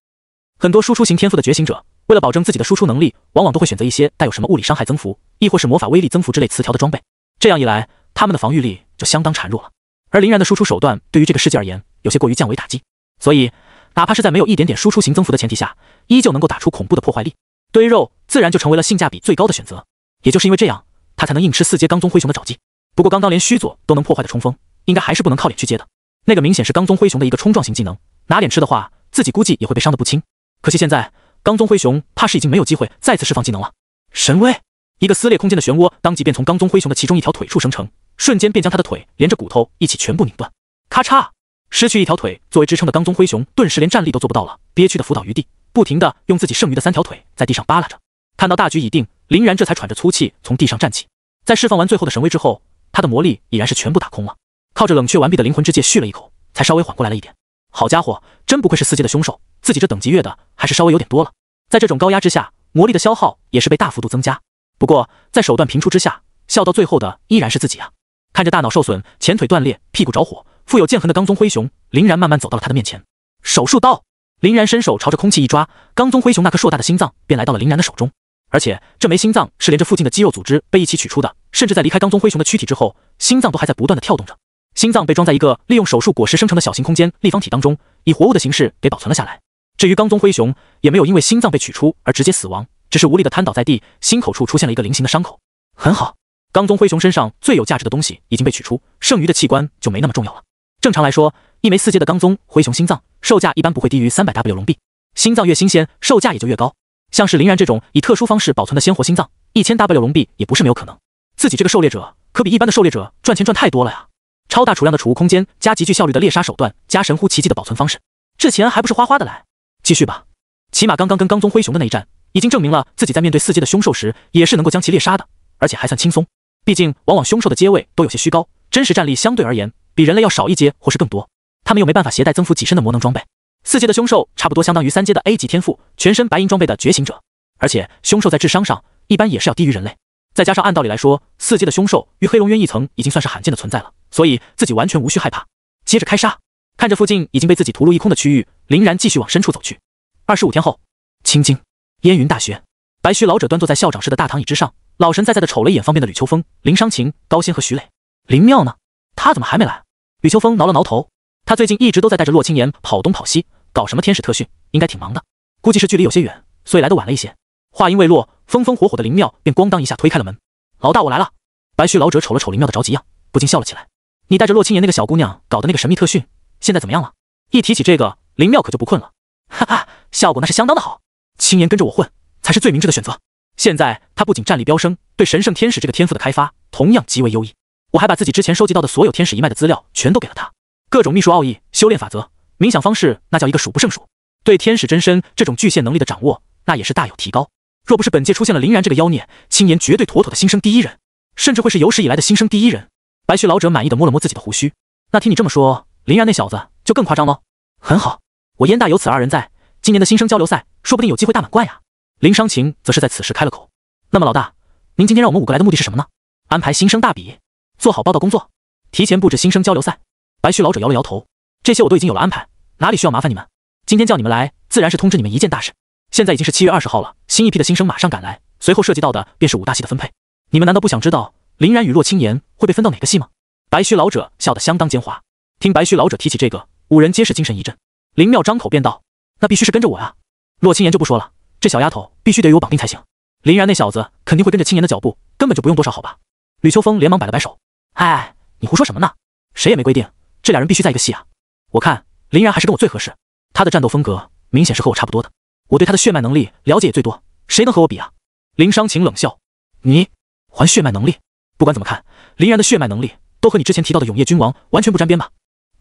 很多输出型天赋的觉醒者，为了保证自己的输出能力，往往都会选择一些带有什么物理伤害增幅，亦或是魔法威力增幅之类词条的装备。这样一来，他们的防御力就相当孱弱了。而林然的输出手段对于这个世界而言，有些过于降维打击，所以哪怕是在没有一点点输出型增幅的前提下，依旧能够打出恐怖的破坏力。堆肉自然就成为了性价比最高的选择。也就是因为这样，他才能硬吃4阶罡宗灰熊的爪技。不过刚刚连须佐都能破坏的冲锋，应该还是不能靠脸去接的。那个明显是罡宗灰熊的一个冲撞型技能，拿脸吃的话，自己估计也会被伤得不轻。可惜现在罡宗灰熊怕是已经没有机会再次释放技能了。神威！一个撕裂空间的漩涡当即便从罡宗灰熊的其中一条腿处生成，瞬间便将他的腿连着骨头一起全部拧断。咔嚓！失去一条腿作为支撑的罡宗灰熊顿时连站立都做不到了，憋屈的伏倒于地，不停地用自己剩余的3条腿在地上扒拉着。看到大局已定，林然这才喘着粗气从地上站起。在释放完最后的神威之后，他的魔力已然是全部打空了，靠着冷却完毕的灵魂之界续了一口，才稍微缓过来了一点。好家伙，真不愧是4阶的凶兽，自己这等级越的还是稍微有点多了。在这种高压之下，魔力的消耗也是被大幅度增加。不过在手段频出之下，笑到最后的依然是自己啊！看着大脑受损、前腿断裂、屁股着火、腹有剑痕的罡宗灰熊，林然慢慢走到了他的面前。手术刀！林然伸手朝着空气一抓，罡宗灰熊那颗硕大的心脏便来到了林然的手中。而且这枚心脏是连着附近的肌肉组织被一起取出的，甚至在离开罡宗灰熊的躯体之后，心脏都还在不断的跳动着。心脏被装在一个利用手术果实生成的小型空间立方体当中，以活物的形式给保存了下来。至于罡宗灰熊，也没有因为心脏被取出而直接死亡，只是无力的瘫倒在地，心口处出现了一个菱形的伤口。很好，罡宗灰熊身上最有价值的东西已经被取出，剩余的器官就没那么重要了。正常来说，一枚4阶的罡宗灰熊心脏售价一般不会低于300W 龙币，心脏越新鲜，售价也就越高。像是林然这种以特殊方式保存的鲜活心脏，1000W 龙币也不是没有可能。自己这个狩猎者可比一般的狩猎者赚钱赚太多了呀！超大储量的储物空间，加极具效率的猎杀手段，加神乎其技的保存方式，这钱还不是花花的来？继续吧，起码刚刚跟罡宗灰熊的那一战，已经证明了自己在面对4阶的凶兽时，也是能够将其猎杀的，而且还算轻松。毕竟往往凶兽的阶位都有些虚高，真实战力相对而言比人类要少一阶或是更多，他们又没办法携带增幅几身的魔能装备。4阶的凶兽差不多相当于3阶的 A 级天赋，全身白银装备的觉醒者，而且凶兽在智商上一般也是要低于人类。再加上按道理来说，4阶的凶兽与黑龙渊一层已经算是罕见的存在了，所以自己完全无需害怕。接着开杀，看着附近已经被自己屠戮一空的区域，林然继续往深处走去。25天后，青京烟云大学，白须老者端坐在校长室的大躺椅之上，老神在在的瞅了一眼方边的吕秋风、林商情、高仙和徐磊。林妙呢？他怎么还没来？吕秋风挠了挠头，他最近一直都在带着洛青岩跑东跑西，搞什么天使特训，应该挺忙的，估计是距离有些远，所以来得晚了一些。话音未落，风风火火的林妙便咣当一下推开了门。老大，我来了。白须老者瞅了瞅林妙的着急样，不禁笑了起来。你带着洛青言那个小姑娘搞的那个神秘特训，现在怎么样了？一提起这个，林妙可就不困了。哈哈，效果那是相当的好。青言跟着我混，才是最明智的选择。现在他不仅战力飙升，对神圣天使这个天赋的开发同样极为优异。我还把自己之前收集到的所有天使一脉的资料全都给了他，各种秘术奥义、修炼法则、冥想方式，那叫一个数不胜数。对天使真身这种巨蟹能力的掌握，那也是大有提高。若不是本界出现了林然这个妖孽，青言绝对妥妥的新生第一人，甚至会是有史以来的新生第一人。白须老者满意的摸了摸自己的胡须，那听你这么说，林然那小子就更夸张喽。很好，我燕大有此二人在，今年的新生交流赛说不定有机会大满贯呀。林商情则是在此时开了口。那么老大，您今天让我们5个来的目的是什么呢？安排新生大比，做好报道工作，提前布置新生交流赛。白须老者摇了摇头，这些我都已经有了安排，哪里需要麻烦你们？今天叫你们来，自然是通知你们一件大事。现在已经是7月20号了，新一批的新生马上赶来，随后涉及到的便是5大系的分配。你们难道不想知道林然与洛青言会被分到哪个系吗？白须老者笑得相当奸猾。听白须老者提起这个，5人皆是精神一振。林妙张口便道：“那必须是跟着我呀。”洛青言就不说了，这小丫头必须得与我绑定才行。林然那小子肯定会跟着青言的脚步，根本就不用多少好吧？吕秋风连忙摆了摆手：“哎，你胡说什么呢？谁也没规定这俩人必须在一个系啊。我看林然还是跟我最合适，他的战斗风格明显是和我差不多的，我对他的血脉能力了解也最多，谁能和我比啊？”林商情冷笑：“你还血脉能力？不管怎么看，林然的血脉能力都和你之前提到的永夜君王完全不沾边吧？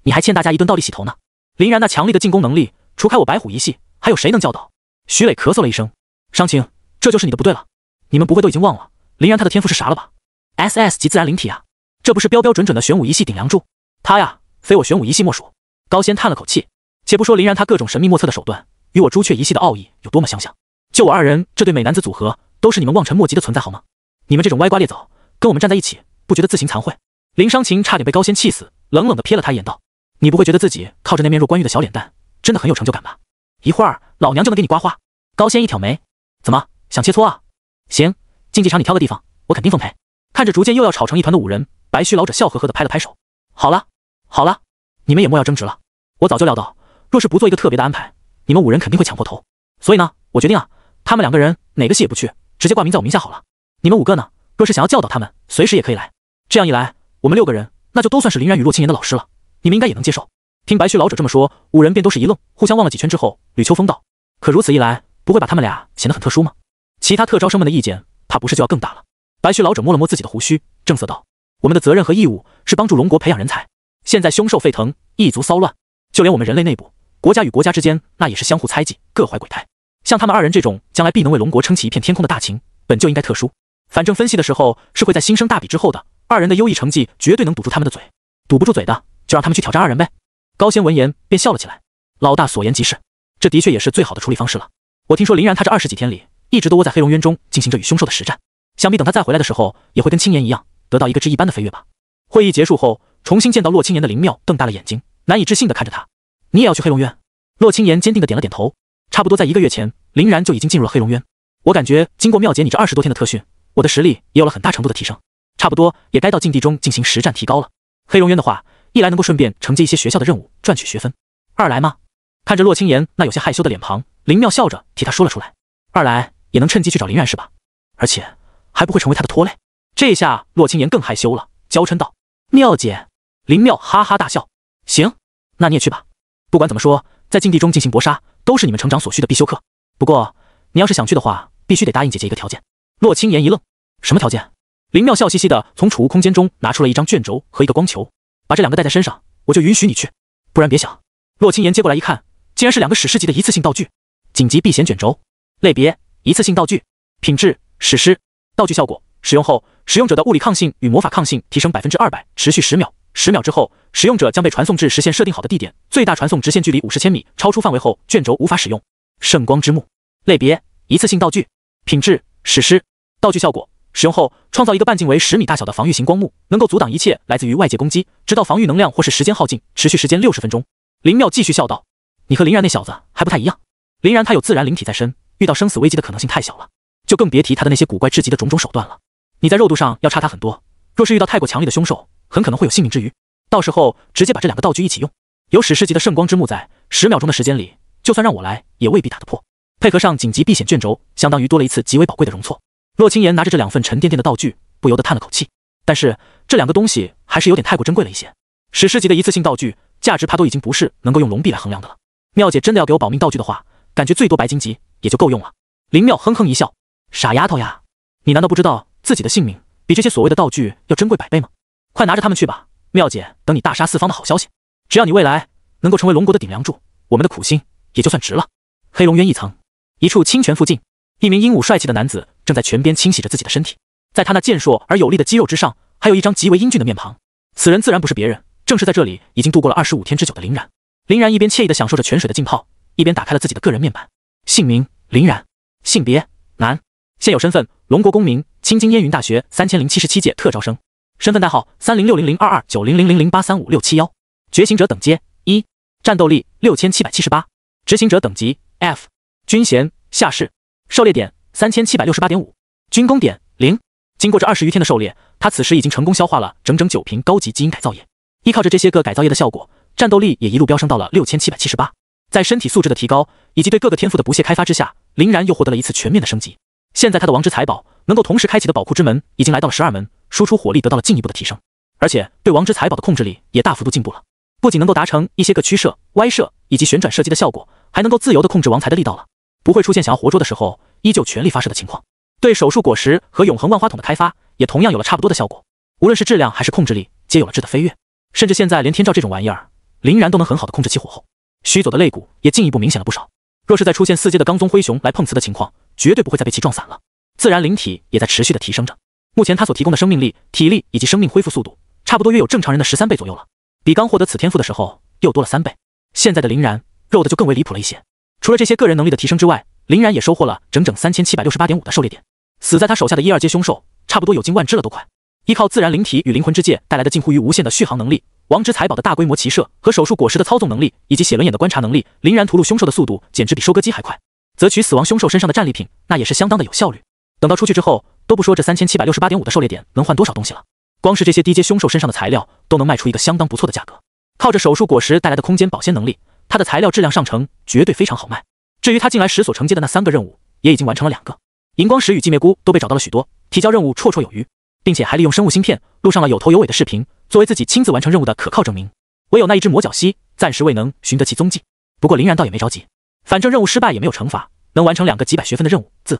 你还欠大家一顿倒立洗头呢。林然那强力的进攻能力，除开我白虎一系，还有谁能教导？”徐磊咳嗽了一声：“商情，这就是你的不对了。你们不会都已经忘了林然他的天赋是啥了吧 ？SS 级自然灵体啊，这不是标标准准的玄武一系顶梁柱，他呀，非我玄武一系莫属。”高仙叹了口气，且不说林然他各种神秘莫测的手段与我朱雀一系的奥义有多么相像，就我2人这对美男子组合，都是你们望尘莫及的存在好吗？你们这种歪瓜裂枣，跟我们站在一起，不觉得自行惭愧？林商情差点被高仙气死，冷冷地瞥了他一眼道：“你不会觉得自己靠着那面若冠玉的小脸蛋，真的很有成就感吧？一会儿老娘就能给你刮花。”高仙一挑眉：“怎么想切磋啊？行，竞技场你挑个地方，我肯定奉陪。”看着逐渐又要吵成一团的5人，白须老者笑呵呵地拍了拍手：“好了好了，你们也莫要争执了。我早就料到，若是不做一个特别的安排，你们5人肯定会抢破头。所以呢，我决定啊，他们2个人哪个系也不去，直接挂名在我名下好了。你们5个呢，若是想要教导他们，随时也可以来。这样一来，我们6个人那就都算是林然与洛青言的老师了。你们应该也能接受。”听白须老者这么说，5人便都是一愣，互相望了几圈之后，吕秋风道：“可如此一来，不会把他们俩显得很特殊吗？其他特招生们的意见，怕不是就要更大了。”白须老者摸了摸自己的胡须，正色道：“我们的责任和义务是帮助龙国培养人才。现在凶兽沸腾，异族骚乱，就连我们人类内部，国家与国家之间，那也是相互猜忌，各怀鬼胎。像他们2人这种将来必能为龙国撑起一片天空的大秦，本就应该特殊。反正分析的时候是会在新生大比之后的，2人的优异成绩绝对能堵住他们的嘴，堵不住嘴的，就让他们去挑战2人呗。”高仙闻言便笑了起来：“老大所言极是，这的确也是最好的处理方式了。我听说林然他这20几天里，一直都窝在黑龙渊中进行着与凶兽的实战，想必等他再回来的时候，也会跟青言一样，得到一个质一般的飞跃吧。”会议结束后，重新见到洛青言的林妙瞪大了眼睛，难以置信地看着他：“你也要去黑龙渊？”洛青言坚定地点了点头。差不多在1个月前，林然就已经进入了黑龙渊。我感觉经过妙姐你这20多天的特训，我的实力也有了很大程度的提升，差不多也该到禁地中进行实战提高了。黑龙渊的话，一来能够顺便承接一些学校的任务，赚取学分；二来嘛，看着洛青言那有些害羞的脸庞，林妙笑着替他说了出来：“二来也能趁机去找林然是吧？而且还不会成为他的拖累。”这下洛青言更害羞了，娇嗔道：“妙姐。”林妙哈哈大笑：“行，那你也去吧。不管怎么说，在禁地中进行搏杀，都是你们成长所需的必修课。不过你要是想去的话，必须得答应姐姐一个条件。”洛青言一愣：“什么条件？”林妙笑嘻嘻的从储物空间中拿出了一张卷轴和一个光球，把这2个带在身上，我就允许你去，不然别想。洛青言接过来一看，竟然是2个史诗级的一次性道具，紧急避险卷轴，类别一次性道具，品质史诗，道具效果使用后，使用者的物理抗性与魔法抗性提升200%，持续10秒，10秒之后，使用者将被传送至实现设定好的地点，最大传送直线距离50千米，超出范围后，卷轴无法使用。圣光之幕，类别一次性道具，品质史诗，道具效果使用后，创造一个半径为10米大小的防御型光幕，能够阻挡一切来自于外界攻击，直到防御能量或是时间耗尽，持续时间60分钟。林妙继续笑道：“你和林然那小子还不太一样，林然他有自然灵体在身，遇到生死危机的可能性太小了，就更别提他的那些古怪至极的种种手段了。你在肉度上要差他很多，若是遇到太过强力的凶兽，很可能会有性命之虞。到时候直接把这2个道具一起用，有史诗级的圣光之幕在，10秒钟的时间里，就算让我来，也未必打得破。配合上紧急避险卷轴，相当于多了一次极为宝贵的容错。”洛青言拿着这2份沉甸甸的道具，不由得叹了口气。但是这2个东西还是有点太过珍贵了一些，史诗级的一次性道具，价值怕都已经不是能够用龙币来衡量的了。妙姐真的要给我保命道具的话，感觉最多白金级也就够用了。林妙哼哼一笑，傻丫头呀，你难道不知道自己的性命比这些所谓的道具要珍贵100倍吗？快拿着它们去吧，妙姐等你大杀四方的好消息。只要你未来能够成为龙国的顶梁柱，我们的苦心也就算值了。黑龙渊一层，一处清泉附近，一名英武帅气的男子正在泉边清洗着自己的身体，在他那健硕而有力的肌肉之上，还有一张极为英俊的面庞。此人自然不是别人，正是在这里已经度过了25天之久的林然。林然一边惬意地享受着泉水的浸泡，一边打开了自己的个人面板。姓名：林然，性别：男，现有身份：龙国公民，青金烟云大学3077届特招生，身份代号306002290000083567幺，觉醒者等阶1，战斗力6778，执行者等级 F， 军衔下士，狩猎点3768.5，军功点0。经过这20余天的狩猎，他此时已经成功消化了整整9瓶高级基因改造液，依靠着这些个改造液的效果，战斗力也一路飙升到了6778。在身体素质的提高以及对各个天赋的不懈开发之下，林然又获得了一次全面的升级。现在他的王之财宝能够同时开启的宝库之门已经来到了12门，输出火力得到了进一步的提升，而且对王之财宝的控制力也大幅度进步了，不仅能够达成一些个曲射、歪射以及旋转射击的效果，还能够自由的控制王财的力道了，不会出现想要活捉的时候依旧全力发射的情况。对手术果实和永恒万花筒的开发也同样有了差不多的效果，无论是质量还是控制力皆有了质的飞跃，甚至现在连天照这种玩意儿林然都能很好的控制起火候，虚走的肋骨也进一步明显了不少。若是再出现4阶的罡宗灰熊来碰瓷的情况，绝对不会再被其撞散了。自然灵体也在持续的提升着，目前他所提供的生命力、体力以及生命恢复速度，差不多约有正常人的13倍左右了，比刚获得此天赋的时候又多了3倍。现在的林然肉的就更为离谱了一些，除了这些个人能力的提升之外，林然也收获了整整3768.5的狩猎点，死在他手下的1、2阶凶兽差不多有近万只了都快。依靠自然灵体与灵魂之界带来的近乎于无限的续航能力，王之财宝的大规模骑射和手术果实的操纵能力，以及写轮眼的观察能力，林然屠戮凶兽的速度简直比收割机还快。择取死亡凶兽身上的战利品，那也是相当的有效率。等到出去之后，都不说这3768.5的狩猎点能换多少东西了，光是这些低阶凶兽身上的材料都能卖出一个相当不错的价格。靠着手术果实带来的空间保鲜能力，他的材料质量上乘绝对非常好卖。至于他近来时所承接的那3个任务，也已经完成了2个，荧光石与寂灭菇都被找到了许多，提交任务绰绰有余，并且还利用生物芯片录上了有头有尾的视频，作为自己亲自完成任务的可靠证明。唯有那一只魔角蜥暂时未能寻得其踪迹，不过林然倒也没着急，反正任务失败也没有惩罚，能完成2个几百学分的任务，自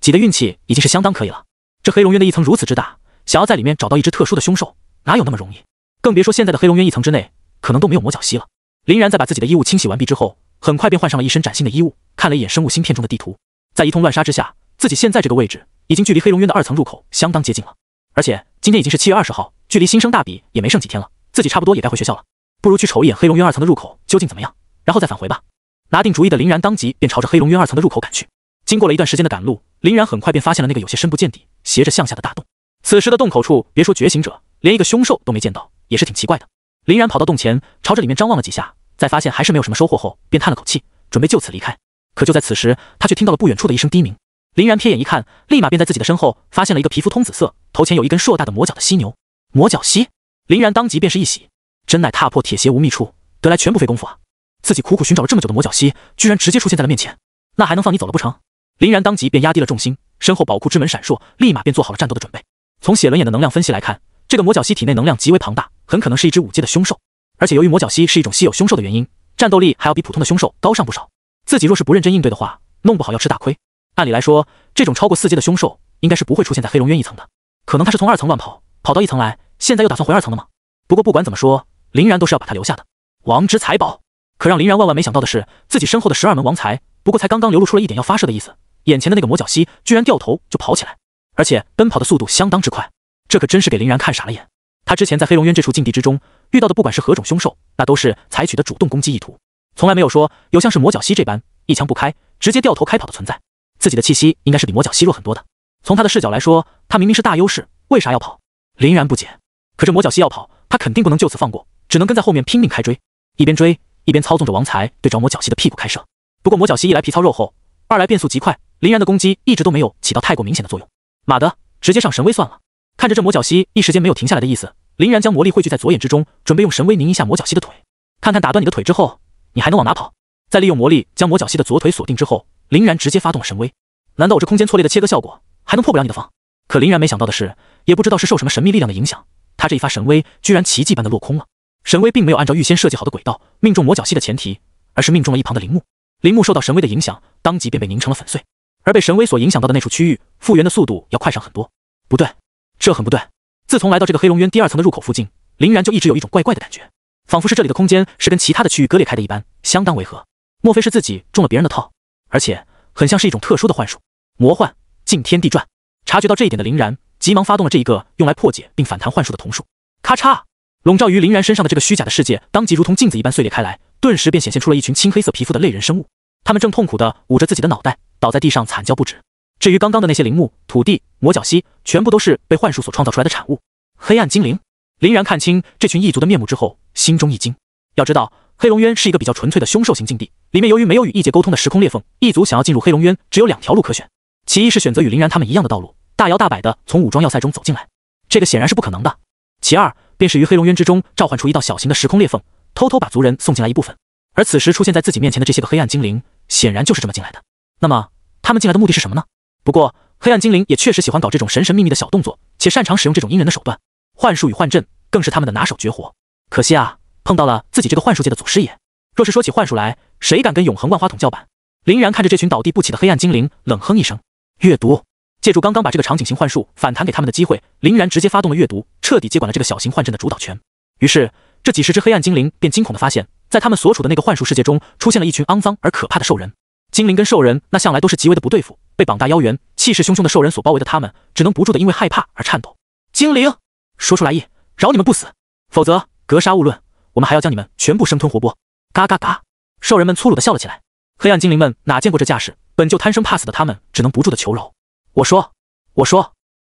己的运气已经是相当可以了。这黑龙渊的一层如此之大，想要在里面找到一只特殊的凶兽，哪有那么容易？更别说现在的黑龙渊一层之内可能都没有魔角蜥了。林然在把自己的衣物清洗完毕之后，很快便换上了一身崭新的衣物，看了一眼生物芯片中的地图，在一通乱杀之下，自己现在这个位置已经距离黑龙渊的2层入口相当接近了。而且今天已经是7月20号，距离新生大比也没剩几天了，自己差不多也该回学校了，不如去瞅一眼黑龙渊2层的入口究竟怎么样，然后再返回吧。拿定主意的林然当即便朝着黑龙渊2层的入口赶去。经过了一段时间的赶路，林然很快便发现了那个有些深不见底、斜着向下的大洞。此时的洞口处，别说觉醒者，连一个凶兽都没见到，也是挺奇怪的。林然跑到洞前，朝着里面张望了几下，在发现还是没有什么收获后，便叹了口气，准备就此离开。可就在此时，他却听到了不远处的一声低鸣。林然瞥眼一看，立马便在自己的身后发现了一个皮肤通紫色、头前有一根硕大的魔角的犀牛。魔角蜥，林然当即便是一喜，真乃踏破铁鞋无觅处，得来全不费功夫啊！自己苦苦寻找了这么久的魔角蜥，居然直接出现在了面前，那还能放你走了不成？林然当即便压低了重心，身后宝库之门闪烁，立马便做好了战斗的准备。从写轮眼的能量分析来看，这个魔角蜥体内能量极为庞大，很可能是一只5阶的凶兽，而且由于魔角蜥是一种稀有凶兽的原因，战斗力还要比普通的凶兽高上不少。自己若是不认真应对的话，弄不好要吃大亏。按理来说，这种超过4阶的凶兽应该是不会出现在黑龙渊一层的，可能他是从2层乱跑到1层来，现在又打算回2层了吗？不过不管怎么说，林然都是要把他留下的。王之财宝，可让林然万万没想到的是，自己身后的12门王财不过才刚刚流露出了一点要发射的意思，眼前的那个魔角蜥居然掉头就跑起来，而且奔跑的速度相当之快，这可真是给林然看傻了眼。他之前在黑龙渊这处境地之中遇到的不管是何种凶兽，那都是采取的主动攻击意图，从来没有说有像是魔角蜥这般一枪不开直接掉头开跑的存在。自己的气息应该是比魔角蜥弱很多的，从他的视角来说，他明明是大优势，为啥要跑？林然不解。可这魔角蜥要跑，他肯定不能就此放过，只能跟在后面拼命开追，一边追一边操纵着王财对着魔角蜥的屁股开射。不过魔角蜥一来皮糙肉厚，二来变速极快，林然的攻击一直都没有起到太过明显的作用。妈的，直接上神威算了。看着这魔角蜥一时间没有停下来的意思，林然将魔力汇聚在左眼之中，准备用神威拧一下魔角蜥的腿，看看打断你的腿之后，你还能往哪跑？在利用魔力将魔角蜥的左腿锁定之后，林然直接发动了神威。难道我这空间错裂的切割效果还能破不了你的防？可林然没想到的是，也不知道是受什么神秘力量的影响，他这一发神威居然奇迹般的落空了。沈巍并没有按照预先设计好的轨道命中魔角蜥的前提，而是命中了一旁的铃木。铃木受到神威的影响，当即便被凝成了粉碎。而被神威所影响到的那处区域，复原的速度要快上很多。不对，这很不对。自从来到这个黑龙渊第2层的入口附近，林然就一直有一种怪怪的感觉，仿佛是这里的空间是跟其他的区域割裂开的一般，相当违和。莫非是自己中了别人的套？而且很像是一种特殊的幻术，魔幻惊天地转。察觉到这一点的林然，急忙发动了这一个用来破解并反弹幻术的瞳术。咔嚓！笼罩于林然身上的这个虚假的世界，当即如同镜子一般碎裂开来，顿时便显现出了一群青黑色皮肤的类人生物。他们正痛苦地捂着自己的脑袋，倒在地上惨叫不止。至于刚刚的那些陵墓、土地、魔角蜥，全部都是被幻术所创造出来的产物。黑暗精灵。林然看清这群异族的面目之后，心中一惊。要知道，黑龙渊是一个比较纯粹的凶兽型境地，里面由于没有与异界沟通的时空裂缝，异族想要进入黑龙渊，只有2条路可选。其一是选择与林然他们一样的道路，大摇大摆地从武装要塞中走进来，这个显然是不可能的。其二便是于黑龙渊之中召唤出一道小型的时空裂缝，偷偷把族人送进来一部分。而此时出现在自己面前的这些个黑暗精灵，显然就是这么进来的。那么他们进来的目的是什么呢？不过黑暗精灵也确实喜欢搞这种神神秘秘的小动作，且擅长使用这种阴人的手段，幻术与幻阵更是他们的拿手绝活。可惜啊，碰到了自己这个幻术界的祖师爷。若是说起幻术来，谁敢跟永恒万花筒叫板？林然看着这群倒地不起的黑暗精灵，冷哼一声，阅读。借助刚刚把这个场景型幻术反弹给他们的机会，林然直接发动了阅读，彻底接管了这个小型幻阵的主导权。于是这几十只黑暗精灵便惊恐地发现，在他们所处的那个幻术世界中，出现了一群肮脏而可怕的兽人。精灵跟兽人那向来都是极为的不对付，被膀大腰圆、气势汹汹的兽人所包围的他们，只能不住的因为害怕而颤抖。精灵，说出来意，饶你们不死，否则格杀勿论，我们还要将你们全部生吞活剥。嘎嘎嘎！兽人们粗鲁地笑了起来。黑暗精灵们哪见过这架势，本就贪生怕死的他们只能不住地求饶。我说，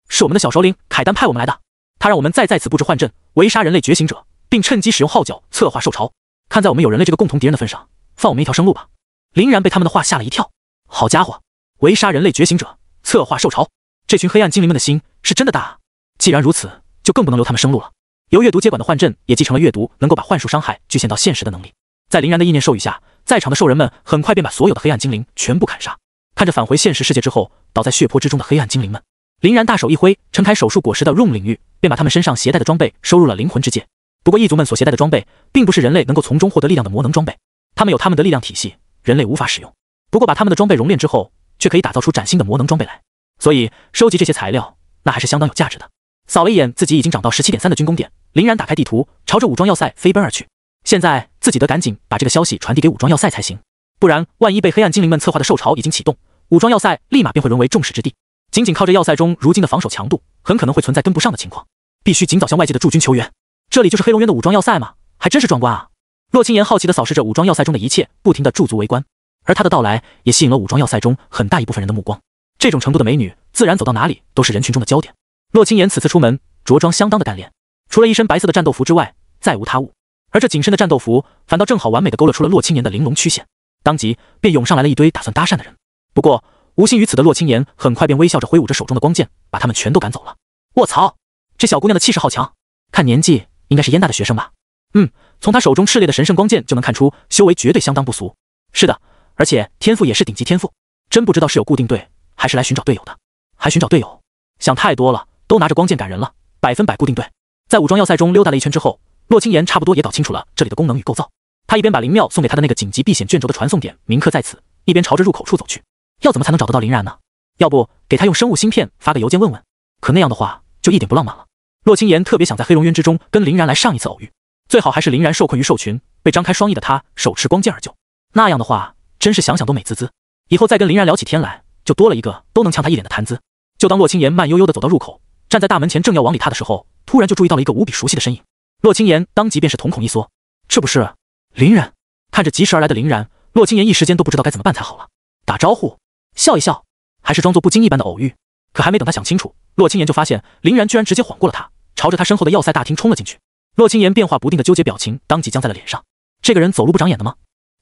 是我们的小首领凯丹派我们来的，他让我们再在此布置幻阵，围杀人类觉醒者，并趁机使用号角策划兽潮。看在我们有人类这个共同敌人的份上，放我们一条生路吧。林然被他们的话吓了一跳。好家伙，围杀人类觉醒者，策划兽潮，这群黑暗精灵们的心是真的大啊！既然如此，就更不能留他们生路了。由阅读接管的幻阵也继承了阅读能够把幻术伤害局限到现实的能力。在林然的意念授予下，在场的兽人们很快便把所有的黑暗精灵全部砍杀。看着返回现实世界之后倒在血泊之中的黑暗精灵们，林然大手一挥，撑开手术果实的 room 领域，便把他们身上携带的装备收入了灵魂之界。不过异族们所携带的装备并不是人类能够从中获得力量的魔能装备，他们有他们的力量体系，人类无法使用。不过把他们的装备熔炼之后，却可以打造出崭新的魔能装备来。所以收集这些材料，那还是相当有价值的。扫了一眼自己已经长到 17.3 的军工点，林然打开地图，朝着武装要塞飞奔而去。现在自己得赶紧把这个消息传递给武装要塞才行，不然万一被黑暗精灵们策划的兽潮已经启动，武装要塞立马便会沦为众矢之的。仅仅靠着要塞中如今的防守强度，很可能会存在跟不上的情况，必须尽早向外界的驻军求援。这里就是黑龙渊的武装要塞吗？还真是壮观啊！洛青岩好奇地扫视着武装要塞中的一切，不停地驻足围观。而他的到来也吸引了武装要塞中很大一部分人的目光。这种程度的美女，自然走到哪里都是人群中的焦点。洛青岩此次出门着装相当的干练，除了一身白色的战斗服之外，再无他物。而这紧身的战斗服反倒正好完美地勾勒出了洛青岩的玲珑曲线，当即便涌上来了一堆打算搭讪的人。不过无心于此的洛青岩很快便微笑着挥舞着手中的光剑，把他们全都赶走了。卧槽，这小姑娘的气势好强，看年纪应该是燕大的学生吧？从她手中炽烈的神圣光剑就能看出修为绝对相当不俗。是的，而且天赋也是顶级天赋。真不知道是有固定队还是来寻找队友的。还寻找队友？想太多了，都拿着光剑赶人了，100%固定队。在武装要塞中溜达了一圈之后，洛青岩差不多也搞清楚了这里的功能与构造。他一边把灵庙送给他的那个紧急避险卷轴的传送点铭刻在此，一边朝着入口处走去。要怎么才能找得到林然呢？要不给他用生物芯片发个邮件问问？可那样的话就一点不浪漫了。洛青岩特别想在黑龙渊之中跟林然来上一次偶遇，最好还是林然受困于兽群，被张开双翼的他手持光剑而救。那样的话真是想想都美滋滋，以后再跟林然聊起天来，就多了一个都能呛他一脸的谈资。就当洛青岩慢悠悠地走到入口，站在大门前正要往里踏的时候，突然就注意到了一个无比熟悉的身影。洛青岩当即便是瞳孔一缩，这不是林然？看着疾驰而来的林然，洛青岩一时间都不知道该怎么办才好了。打招呼，笑一笑，还是装作不经意般的偶遇？可还没等他想清楚，洛青岩就发现林然居然直接晃过了他，朝着他身后的要塞大厅冲了进去。洛青岩变化不定的纠结表情当即僵在了脸上。这个人走路不长眼的吗？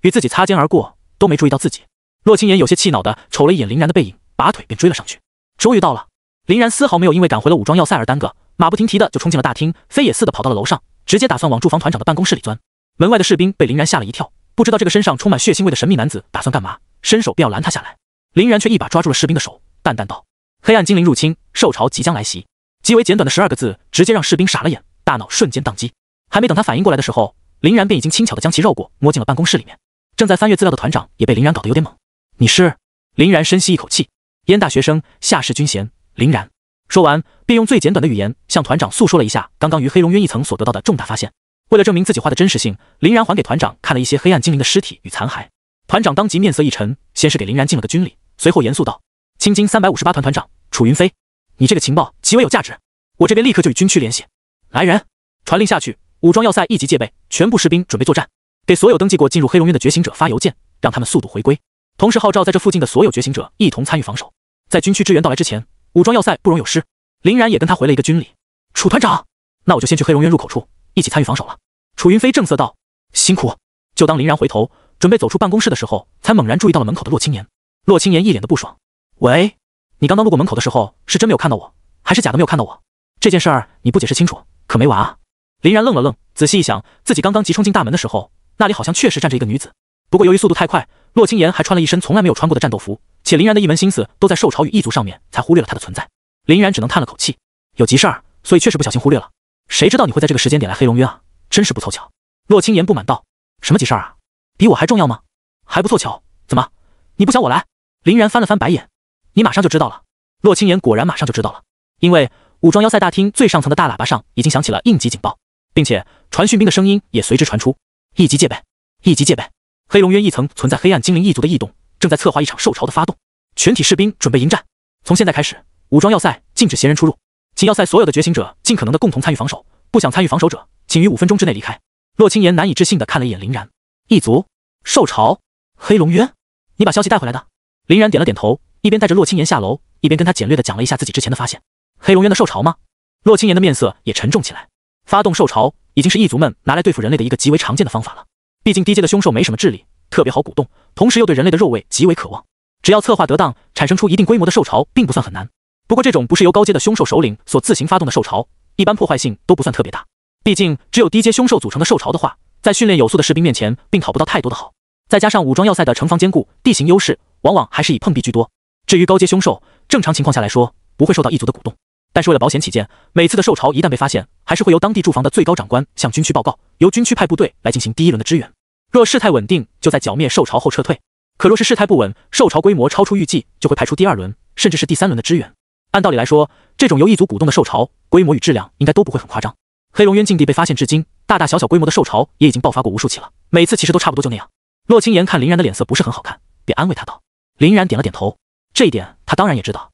与自己擦肩而过都没注意到自己。洛青岩有些气恼地瞅了一眼林然的背影，拔腿便追了上去。终于到了，林然丝毫没有因为赶回了武装要塞而耽搁，马不停蹄的就冲进了大厅，飞也似的跑到了楼上，直接打算往驻防团长的办公室里钻。门外的士兵被林然吓了一跳，不知道这个身上充满血腥味的神秘男子打算干嘛，伸手便要拦他下来。林然却一把抓住了士兵的手，淡淡道：黑暗精灵入侵，兽潮即将来袭。极为简短的12个字直接让士兵傻了眼，大脑瞬间宕机。还没等他反应过来的时候，林然便已经轻巧地将其绕过，摸进了办公室里面。正在翻阅资料的团长也被林然搞得有点懵。你是？林然深吸一口气，燕大学生，夏氏军衔，林然。说完，便用最简短的语言向团长诉说了一下刚刚于黑龙渊一层所得到的重大发现。为了证明自己话的真实性，林然还给团长看了一些黑暗精灵的尸体与残骸。团长当即面色一沉，先是给林然敬了个军礼，随后严肃道：青金358团团长楚云飞，你这个情报极为有价值，我这边立刻就与军区联系。来人，传令下去，武装要塞1级戒备，全部士兵准备作战，给所有登记过进入黑龙渊的觉醒者发邮件，让他们速度回归。同时号召在这附近的所有觉醒者一同参与防守，在军区支援到来之前，武装要塞不容有失。林然也跟他回了一个军礼。楚团长，那我就先去黑龙渊入口处一起参与防守了。楚云飞正色道：辛苦。就当林然回头准备走出办公室的时候，才猛然注意到了门口的洛青年。洛青年一脸的不爽：喂，你刚刚路过门口的时候是真没有看到我，还是假的没有看到我？这件事儿你不解释清楚可没完啊。林然愣了愣，仔细一想，自己刚刚急冲进大门的时候，那里好像确实站着一个女子。不过由于速度太快，洛青言还穿了一身从来没有穿过的战斗服，且林然的一门心思都在受潮与异族上面，才忽略了他的存在。林然只能叹了口气，有急事儿，所以确实不小心忽略了。谁知道你会在这个时间点来黑龙渊啊，真是不凑巧。洛青言不满道：什么急事儿啊？比我还重要吗？还不凑巧？怎么，你不想我来？林然翻了翻白眼，你马上就知道了。洛青言果然马上就知道了，因为武装要塞大厅最上层的大喇叭上已经响起了应急警报，并且传讯兵的声音也随之传出：一级戒备，一级戒备。黑龙渊一层存在黑暗精灵异族的异动，正在策划一场兽潮的发动，全体士兵准备迎战。从现在开始，武装要塞禁止闲人出入，请要塞所有的觉醒者尽可能的共同参与防守，不想参与防守者，请于5分钟之内离开。洛青言难以置信地看了一眼林然，异族兽潮，黑龙渊，你把消息带回来的？林然点了点头，一边带着洛青言下楼，一边跟他简略地讲了一下自己之前的发现。黑龙渊的兽潮吗？洛青言的面色也沉重起来。发动兽潮已经是异族们拿来对付人类的一个极为常见的方法了。毕竟低阶的凶兽没什么智力，特别好鼓动，同时又对人类的肉味极为渴望，只要策划得当，产生出一定规模的兽潮并不算很难。不过这种不是由高阶的凶兽首领所自行发动的兽潮，一般破坏性都不算特别大。毕竟只有低阶凶兽组成的兽潮的话，在训练有素的士兵面前并讨不到太多的好，再加上武装要塞的城防坚固，地形优势往往还是以碰壁居多。至于高阶凶兽，正常情况下来说不会受到异族的鼓动，但是为了保险起见，每次的兽潮一旦被发现，还是会由当地驻防的最高长官向军区报告，由军区派部队来进行第一轮的支援。若事态稳定，就在剿灭兽潮后撤退；可若是事态不稳，兽潮规模超出预计，就会派出第2轮甚至是第3轮的支援。按道理来说，这种由异族鼓动的兽潮规模与质量应该都不会很夸张。黑龙渊境地被发现至今，大大小小规模的兽潮也已经爆发过无数起了，每次其实都差不多就那样。洛青言看林然的脸色不是很好看，便安慰他道。林然点了点头，这一点他当然也知道，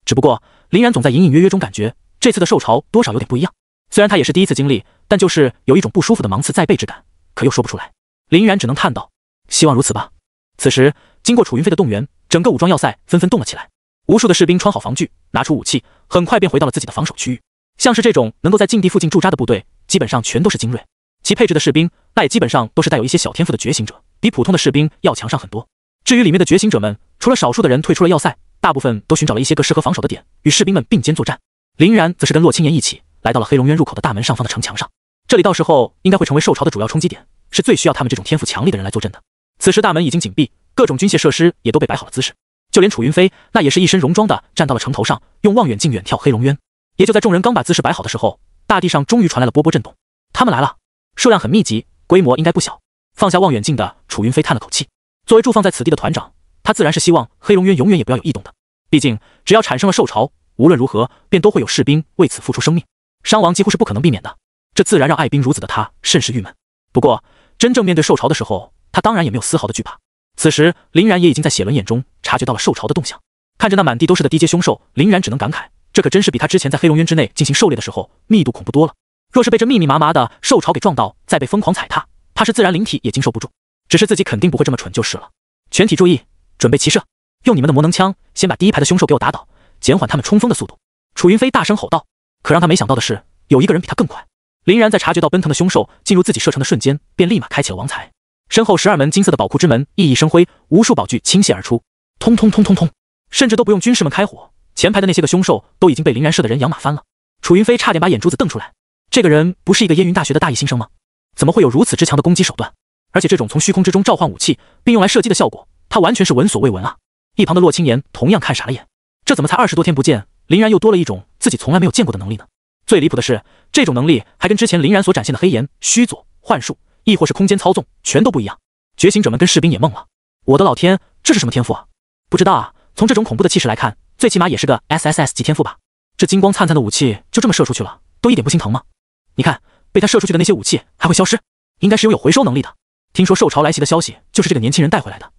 只不过林然总在隐隐约约中感觉这次的兽潮多少有点不一样。虽然他也是第一次经历，但就是有一种不舒服的芒刺在背之感，可又说不出来。林然只能叹道：希望如此吧。此时经过楚云飞的动员，整个武装要塞纷纷动了起来，无数的士兵穿好防具，拿出武器，很快便回到了自己的防守区域。像是这种能够在境地附近驻扎的部队，基本上全都是精锐，其配置的士兵那也基本上都是带有一些小天赋的觉醒者，比普通的士兵要强上很多。至于里面的觉醒者们，除了少数的人退出了要塞，大部分都寻找了一些个适合防守的点，与士兵们并肩作战。林然则是跟洛青言一起来到了黑龙渊入口的大门上方的城墙上，这里到时候应该会成为兽潮的主要冲击点，是最需要他们这种天赋强力的人来坐镇的。此时大门已经紧闭，各种军械设施也都被摆好了姿势，就连楚云飞那也是一身戎装的站到了城头上，用望远镜远眺黑龙渊。也就在众人刚把姿势摆好的时候，大地上终于传来了波波震动。他们来了，数量很密集，规模应该不小。放下望远镜的楚云飞叹了口气，作为驻放在此地的团长，他自然是希望黑龙渊永远也不要有异动的。毕竟只要产生了兽潮，无论如何便都会有士兵为此付出生命，伤亡几乎是不可能避免的。这自然让爱兵如子的他甚是郁闷。不过真正面对兽潮的时候，他当然也没有丝毫的惧怕。此时林然也已经在血轮眼中察觉到了兽潮的动向，看着那满地都是的低阶凶兽，林然只能感慨，这可真是比他之前在黑龙渊之内进行狩猎的时候密度恐怖多了。若是被这密密麻麻的兽潮给撞到，再被疯狂踩踏，怕是自然灵体也经受不住。只是自己肯定不会这么蠢就是了。全体注意，准备齐射，用你们的魔能枪先把第一排的凶兽给我打倒，减缓他们冲锋的速度。楚云飞大声吼道。可让他没想到的是，有一个人比他更快。林然在察觉到奔腾的凶兽进入自己射程的瞬间，便立马开启了王财。身后12门金色的宝库之门熠熠生辉，无数宝具倾泻而出，通通通通通，甚至都不用军士们开火，前排的那些个凶兽都已经被林然射的人仰马翻了。楚云飞差点把眼珠子瞪出来，这个人不是一个燕云大学的大一新生吗？怎么会有如此之强的攻击手段？而且这种从虚空之中召唤武器并用来射击的效果，他完全是闻所未闻啊！一旁的洛青言同样看傻了眼，这怎么才20多天不见，林然又多了一种自己从来没有见过的能力呢？最离谱的是，这种能力还跟之前林然所展现的黑岩、虚佐、幻术，亦或是空间操纵，全都不一样。觉醒者们跟士兵也懵了，我的老天，这是什么天赋啊？不知道啊，从这种恐怖的气势来看，最起码也是个 SSS 级天赋吧。这金光灿灿的武器就这么射出去了，都一点不心疼吗？你看，被他射出去的那些武器还会消失，应该是拥有回收能力的。听说受潮来袭的消息就是这个年轻人带回来的，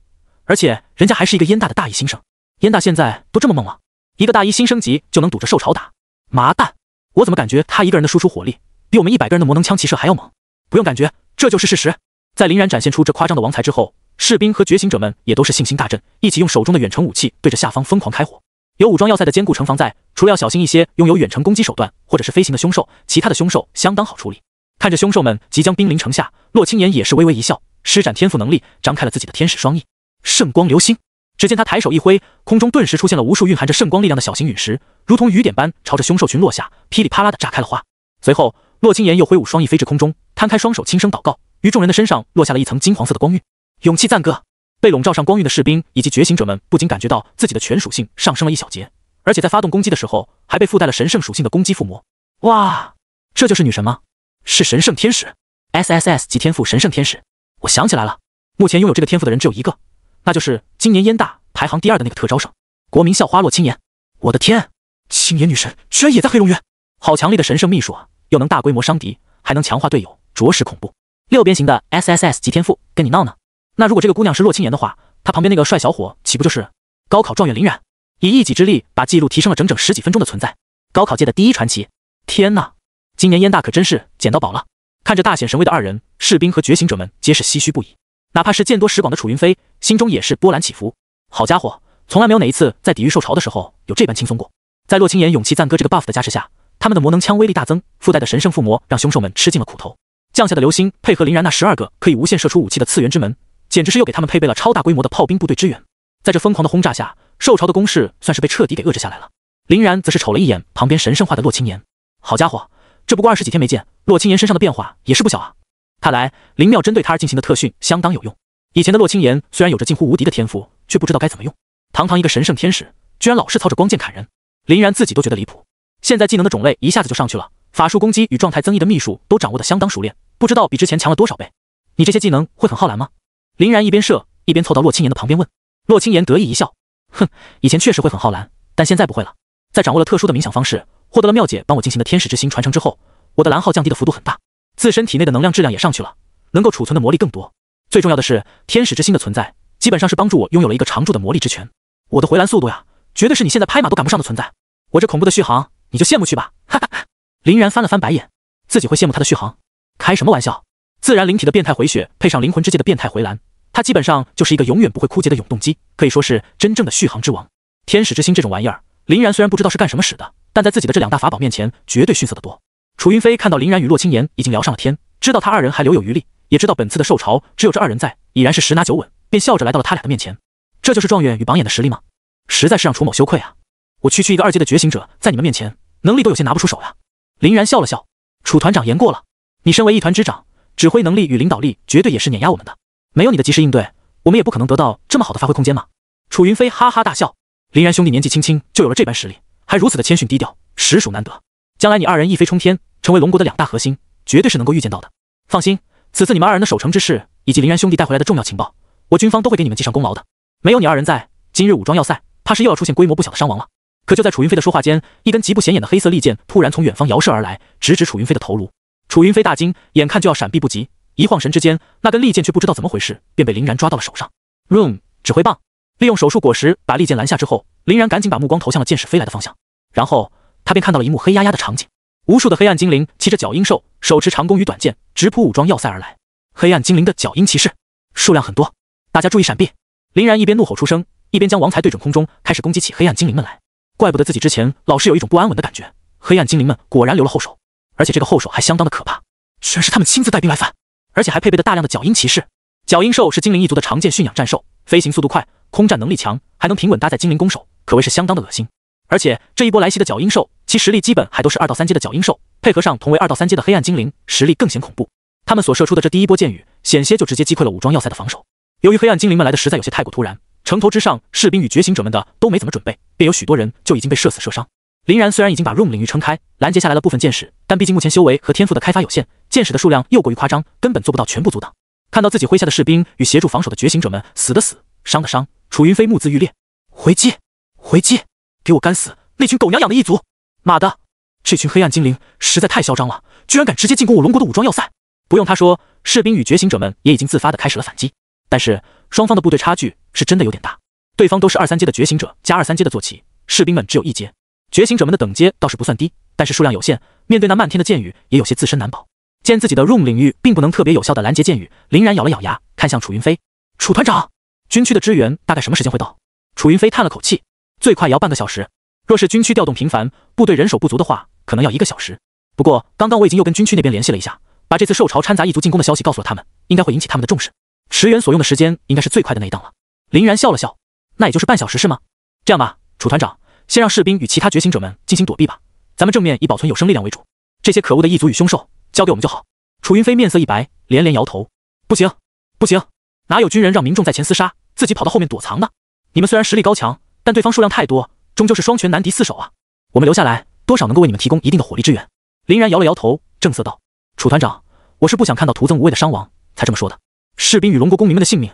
而且人家还是一个燕大的大一新生。燕大现在都这么猛了，一个大一新升级就能堵着受潮打，麻蛋！我怎么感觉他一个人的输出火力比我们100个人的魔能枪骑射还要猛？不用感觉，这就是事实。在林然展现出这夸张的王才之后，士兵和觉醒者们也都是信心大振，一起用手中的远程武器对着下方疯狂开火。有武装要塞的坚固城防在，除了要小心一些拥有远程攻击手段或者是飞行的凶兽，其他的凶兽相当好处理。看着凶兽们即将兵临城下，洛青岩也是微微一笑，施展天赋能力，张开了自己的天使双翼，圣光流星。只见他抬手一挥，空中顿时出现了无数蕴含着圣光力量的小型陨石，如同雨点般朝着凶兽群落下，噼里啪啦的炸开了花。随后，洛青岩又挥舞双翼飞至空中，摊开双手轻声祷告，于众人的身上落下了一层金黄色的光晕。勇气赞歌！被笼罩上光晕的士兵以及觉醒者们不仅感觉到自己的全属性上升了一小节，而且在发动攻击的时候还被附带了神圣属性的攻击附魔。哇，这就是女神吗？是神圣天使 SSS 级天赋神圣天使。我想起来了，目前拥有这个天赋的人只有一个，那就是今年燕大排行第2的那个特招生，国民校花洛青岩。我的天，青岩女神居然也在黑龙院，好强力的神圣秘术啊！又能大规模伤敌，还能强化队友，着实恐怖。6边形的 SSS 级天赋，跟你闹呢？那如果这个姑娘是洛青岩的话，她旁边那个帅小伙岂不就是高考状元林然？以一己之力把记录提升了整整10几分钟的存在，高考界的第一传奇。天哪，今年燕大可真是捡到宝了！看着大显神威的2人，士兵和觉醒者们皆是唏嘘不已，哪怕是见多识广的楚云飞，心中也是波澜起伏。好家伙，从来没有哪一次在抵御受潮的时候有这般轻松过。在洛青岩勇气赞歌这个 buff 的加持下，他们的魔能枪威力大增，附带的神圣附魔让凶兽们吃尽了苦头。降下的流星配合林然那12个可以无限射出武器的次元之门，简直是又给他们配备了超大规模的炮兵部队支援。在这疯狂的轰炸下，受潮的攻势算是被彻底给遏制下来了。林然则是瞅了一眼旁边神圣化的洛青岩，好家伙，这不过20几天没见，洛青岩身上的变化也是不小啊。看来灵妙针对他而进行的特训相当有用。以前的洛青岩虽然有着近乎无敌的天赋，却不知道该怎么用。堂堂一个神圣天使，居然老是操着光剑砍人，林然自己都觉得离谱。现在技能的种类一下子就上去了，法术攻击与状态增益的秘术都掌握得相当熟练，不知道比之前强了多少倍。你这些技能会很耗蓝吗？林然一边射一边凑到洛青岩的旁边问。洛青岩得意一笑，哼，以前确实会很耗蓝，但现在不会了。在掌握了特殊的冥想方式，获得了妙姐帮我进行的天使之心传承之后，我的蓝耗降低的幅度很大，自身体内的能量质量也上去了，能够储存的魔力更多。最重要的是，天使之心的存在基本上是帮助我拥有了一个常驻的魔力之泉。我的回蓝速度呀，绝对是你现在拍马都赶不上的存在。我这恐怖的续航，你就羡慕去吧，哈哈哈。林然翻了翻白眼，自己会羡慕他的续航？开什么玩笑！自然灵体的变态回血配上灵魂之界的变态回蓝，他基本上就是一个永远不会枯竭的永动机，可以说是真正的续航之王。天使之心这种玩意儿，林然虽然不知道是干什么使的，但在自己的这2大法宝面前绝对逊色得多。楚云飞看到林然与洛青岩已经聊上了天，知道他2人还留有余力，也知道本次的受潮只有这2人在，已然是10拿9稳，便笑着来到了他俩的面前。这就是状元与榜眼的实力吗？实在是让楚某羞愧啊！我区区一个2阶的觉醒者，在你们面前能力都有些拿不出手呀。林然笑了笑，楚团长言过了，你身为一团之长，指挥能力与领导力绝对也是碾压我们的，没有你的及时应对，我们也不可能得到这么好的发挥空间嘛。楚云飞哈哈大笑，林然兄弟年纪轻轻就有了这般实力，还如此的谦逊低调，实属难得。将来你2人一飞冲天，成为龙国的2大核心，绝对是能够预见到的。放心，此次你们2人的守城之事，以及林然兄弟带回来的重要情报，我军方都会给你们记上功劳的。没有你2人在，今日武装要塞怕是又要出现规模不小的伤亡了。可就在楚云飞的说话间，一根极不显眼的黑色利剑突然从远方摇射而来，直指楚云飞的头颅。楚云飞大惊，眼看就要闪避不及，一晃神之间，那根利剑却不知道怎么回事，便被林然抓到了手上。Room 指挥棒，利用手术果实把利剑拦下之后，林然赶紧把目光投向了剑矢飞来的方向，然后他便看到了一幕黑压压的场景，无数的黑暗精灵骑着角鹰兽，手持长弓与短剑，直扑武装要塞而来。黑暗精灵的角鹰骑士数量很多，大家注意闪避！林然一边怒吼出声，一边将王才对准空中，开始攻击起黑暗精灵们来。怪不得自己之前老是有一种不安稳的感觉，黑暗精灵们果然留了后手，而且这个后手还相当的可怕，居然是他们亲自带兵来犯，而且还配备了大量的角鹰骑士。角鹰兽是精灵一族的常见驯养战兽，飞行速度快，空战能力强，还能平稳搭载精灵弓手，可谓是相当的恶心。而且这一波来袭的角鹰兽，其实力基本还都是2到3阶的角鹰兽，配合上同为2到3阶的黑暗精灵，实力更显恐怖。他们所射出的这第一波箭雨，险些就直接击溃了武装要塞的防守。由于黑暗精灵们来的实在有些太过突然，城头之上士兵与觉醒者们的都没怎么准备，便有许多人就已经被射死射伤。林然虽然已经把 Room 领域撑开，拦截下来了部分剑士，但毕竟目前修为和天赋的开发有限，剑士的数量又过于夸张，根本做不到全部阻挡。看到自己麾下的士兵与协助防守的觉醒者们死的死，伤的伤，楚云飞目眦欲裂。回击！回击！给我干死那群狗娘养的异族！妈的，这群黑暗精灵实在太嚣张了，居然敢直接进攻我龙国的武装要塞！不用他说，士兵与觉醒者们也已经自发地开始了反击。但是双方的部队差距是真的有点大，对方都是2、3阶的觉醒者加2、3阶的坐骑，士兵们只有1阶。觉醒者们的等阶倒是不算低，但是数量有限，面对那漫天的箭雨也有些自身难保。见自己的 Room 领域并不能特别有效的拦截箭雨，林然咬了咬牙，看向楚云飞。楚团长，军区的支援大概什么时间会到？楚云飞叹了口气，最快也要半个小时。若是军区调动频繁，部队人手不足的话，可能要1个小时。不过刚刚我已经又跟军区那边联系了一下，把这次受潮掺杂异族进攻的消息告诉了他们，应该会引起他们的重视。驰援所用的时间应该是最快的那一档了。林然笑了笑，那也就是半小时是吗？这样吧，楚团长，先让士兵与其他觉醒者们进行躲避吧，咱们正面以保存有生力量为主，这些可恶的异族与凶兽交给我们就好。楚云飞面色一白，连连摇头，不行，不行，哪有军人让民众在前厮杀，自己跑到后面躲藏的？你们虽然实力高强，但对方数量太多，终究是双拳难敌4手啊！我们留下来，多少能够为你们提供一定的火力支援。林然摇了摇头，正色道：楚团长，我是不想看到徒增无谓的伤亡，才这么说的。士兵与龙国公民们的性命，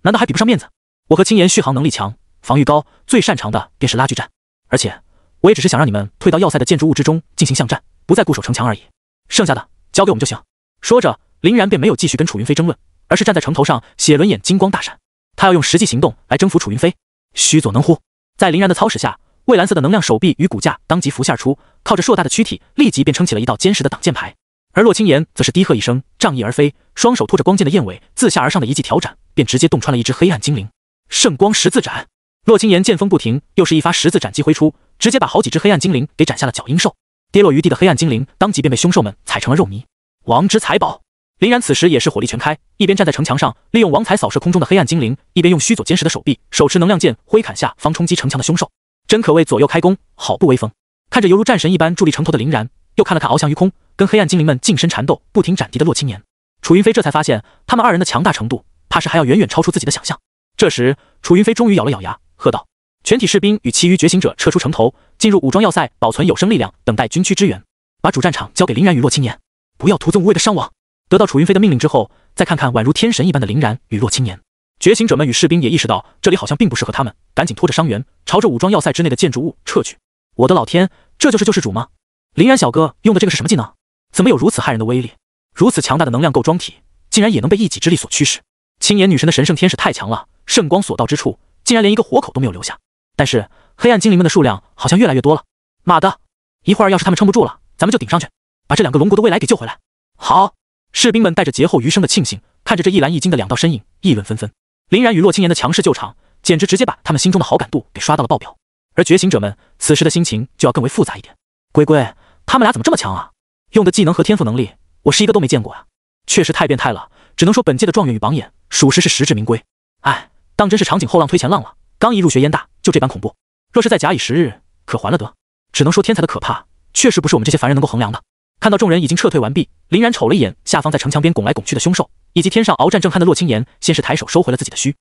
难道还比不上面子？我和青岩续航能力强，防御高，最擅长的便是拉锯战。而且，我也只是想让你们退到要塞的建筑物之中进行巷战，不再固守城墙而已。剩下的交给我们就行。说着，林然便没有继续跟楚云飞争论，而是站在城头上，血轮眼金光大闪。他要用实际行动来征服楚云飞。须佐能乎！在林然的操使下，蔚蓝色的能量手臂与骨架当即浮现出，靠着硕大的躯体，立即便撑起了一道坚实的挡箭牌。而洛青岩则是低喝一声，仗翼而飞，双手托着光剑的燕尾，自下而上的一记挑斩，便直接洞穿了一只黑暗精灵。圣光十字斩！洛青岩剑锋不停，又是一发十字斩击挥出，直接把好几只黑暗精灵给斩下了脚阴兽。跌落于地的黑暗精灵当即便被凶兽们踩成了肉泥。王之财宝！林然此时也是火力全开，一边站在城墙上，利用王财扫射空中的黑暗精灵，一边用须佐坚实的手臂，手持能量剑挥砍下方冲击城墙的凶兽，真可谓左右开弓，好不威风。看着犹如战神一般伫立城头的林然，又看了看翱翔于空，跟黑暗精灵们近身缠斗，不停斩敌的洛青年，楚云飞这才发现他们2人的强大程度，怕是还要远远超出自己的想象。这时，楚云飞终于咬了咬牙，喝道：全体士兵与其余觉醒者撤出城头，进入武装要塞，保存有生力量，等待军区支援。把主战场交给林然与洛青年，不要徒增无谓的伤亡。得到楚云飞的命令之后，再看看宛如天神一般的林然与洛青年，觉醒者们与士兵也意识到这里好像并不适合他们，赶紧拖着伤员朝着武装要塞之内的建筑物撤去。我的老天，这就是救世主吗？林然小哥用的这个是什么技能？怎么有如此骇人的威力？如此强大的能量构装体，竟然也能被一己之力所驱使。青岩女神的神圣天使太强了，圣光所到之处，竟然连一个活口都没有留下。但是黑暗精灵们的数量好像越来越多了。妈的，一会儿要是他们撑不住了，咱们就顶上去，把这2个龙国的未来给救回来。好！士兵们带着劫后余生的庆幸，看着这一蓝一金的2道身影，议论纷纷。林然与洛青岩的强势救场，简直直接把他们心中的好感度给刷到了爆表。而觉醒者们此时的心情就要更为复杂一点。龟龟，他们俩怎么这么强啊？用的技能和天赋能力，我是一个都没见过啊！确实太变态了，只能说本届的状元与榜眼，属实是实至名归。哎，当真是长颈后浪推前浪了，刚一入学燕大就这般恐怖。若是再假以时日，可还了得？只能说天才的可怕，确实不是我们这些凡人能够衡量的。看到众人已经撤退完毕，林然瞅了一眼下方在城墙边拱来拱去的凶兽，以及天上鏖战正酣的洛青岩，先是抬手收回了自己的须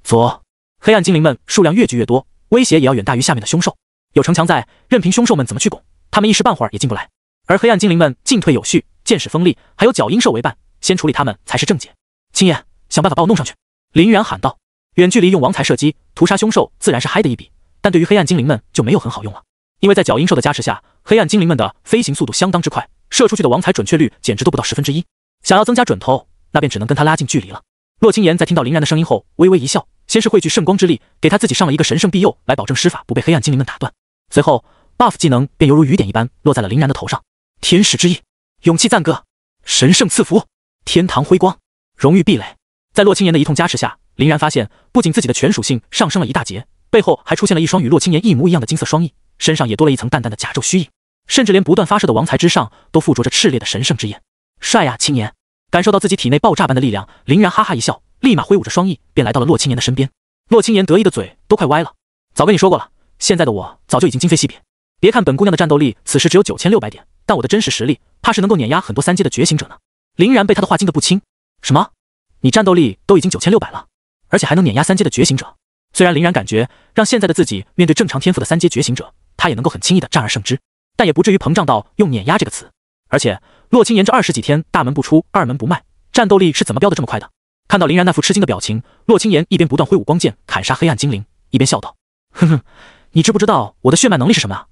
左。黑暗精灵们数量越聚越多，威胁也要远大于下面的凶兽。有城墙在，任凭凶兽们怎么去拱，他们一时半会儿也进不来。而黑暗精灵们进退有序，剑使锋利，还有脚阴兽为伴，先处理他们才是正解。青岩，想办法把我弄上去！林然喊道。远距离用王财射击屠杀凶兽自然是嗨的一笔，但对于黑暗精灵们就没有很好用了。因为在脚阴兽的加持下，黑暗精灵们的飞行速度相当之快，射出去的王财准确率简直都不到1/10。想要增加准头，那便只能跟他拉近距离了。洛青岩在听到林然的声音后，微微一笑，先是汇聚圣光之力，给他自己上了一个神圣庇佑，来保证施法不被黑暗精灵们打断。随后 buff 技能便犹如雨点一般落在了林然的头上。天使之翼，勇气赞歌，神圣赐福，天堂辉光，荣誉壁垒。在洛青岩的一通加持下，林然发现不仅自己的全属性上升了一大截，背后还出现了一双与洛青岩一模一样的金色双翼，身上也多了一层淡淡的甲胄虚翼，甚至连不断发射的王财之上都附着着炽烈的神圣之焰。帅呀，青岩！感受到自己体内爆炸般的力量，林然哈哈一笑，立马挥舞着双翼便来到了洛青岩的身边。洛青岩得意的嘴都快歪了，早跟你说过了，现在的我早就已经今非昔比。别看本姑娘的战斗力此时只有9600点，但我的真实实力怕是能够碾压很多3阶的觉醒者呢。林然被他的话惊得不轻。什么？你战斗力都已经9600了，而且还能碾压3阶的觉醒者？虽然林然感觉让现在的自己面对正常天赋的3阶觉醒者，他也能够很轻易的战而胜之，但也不至于膨胀到用碾压这个词。而且洛清言这20几天大门不出二门不迈，战斗力是怎么飙得这么快的？看到林然那副吃惊的表情，洛清言一边不断挥舞光剑砍杀黑暗精灵，一边笑道：哼哼，你知不知道我的血脉能力是什么啊？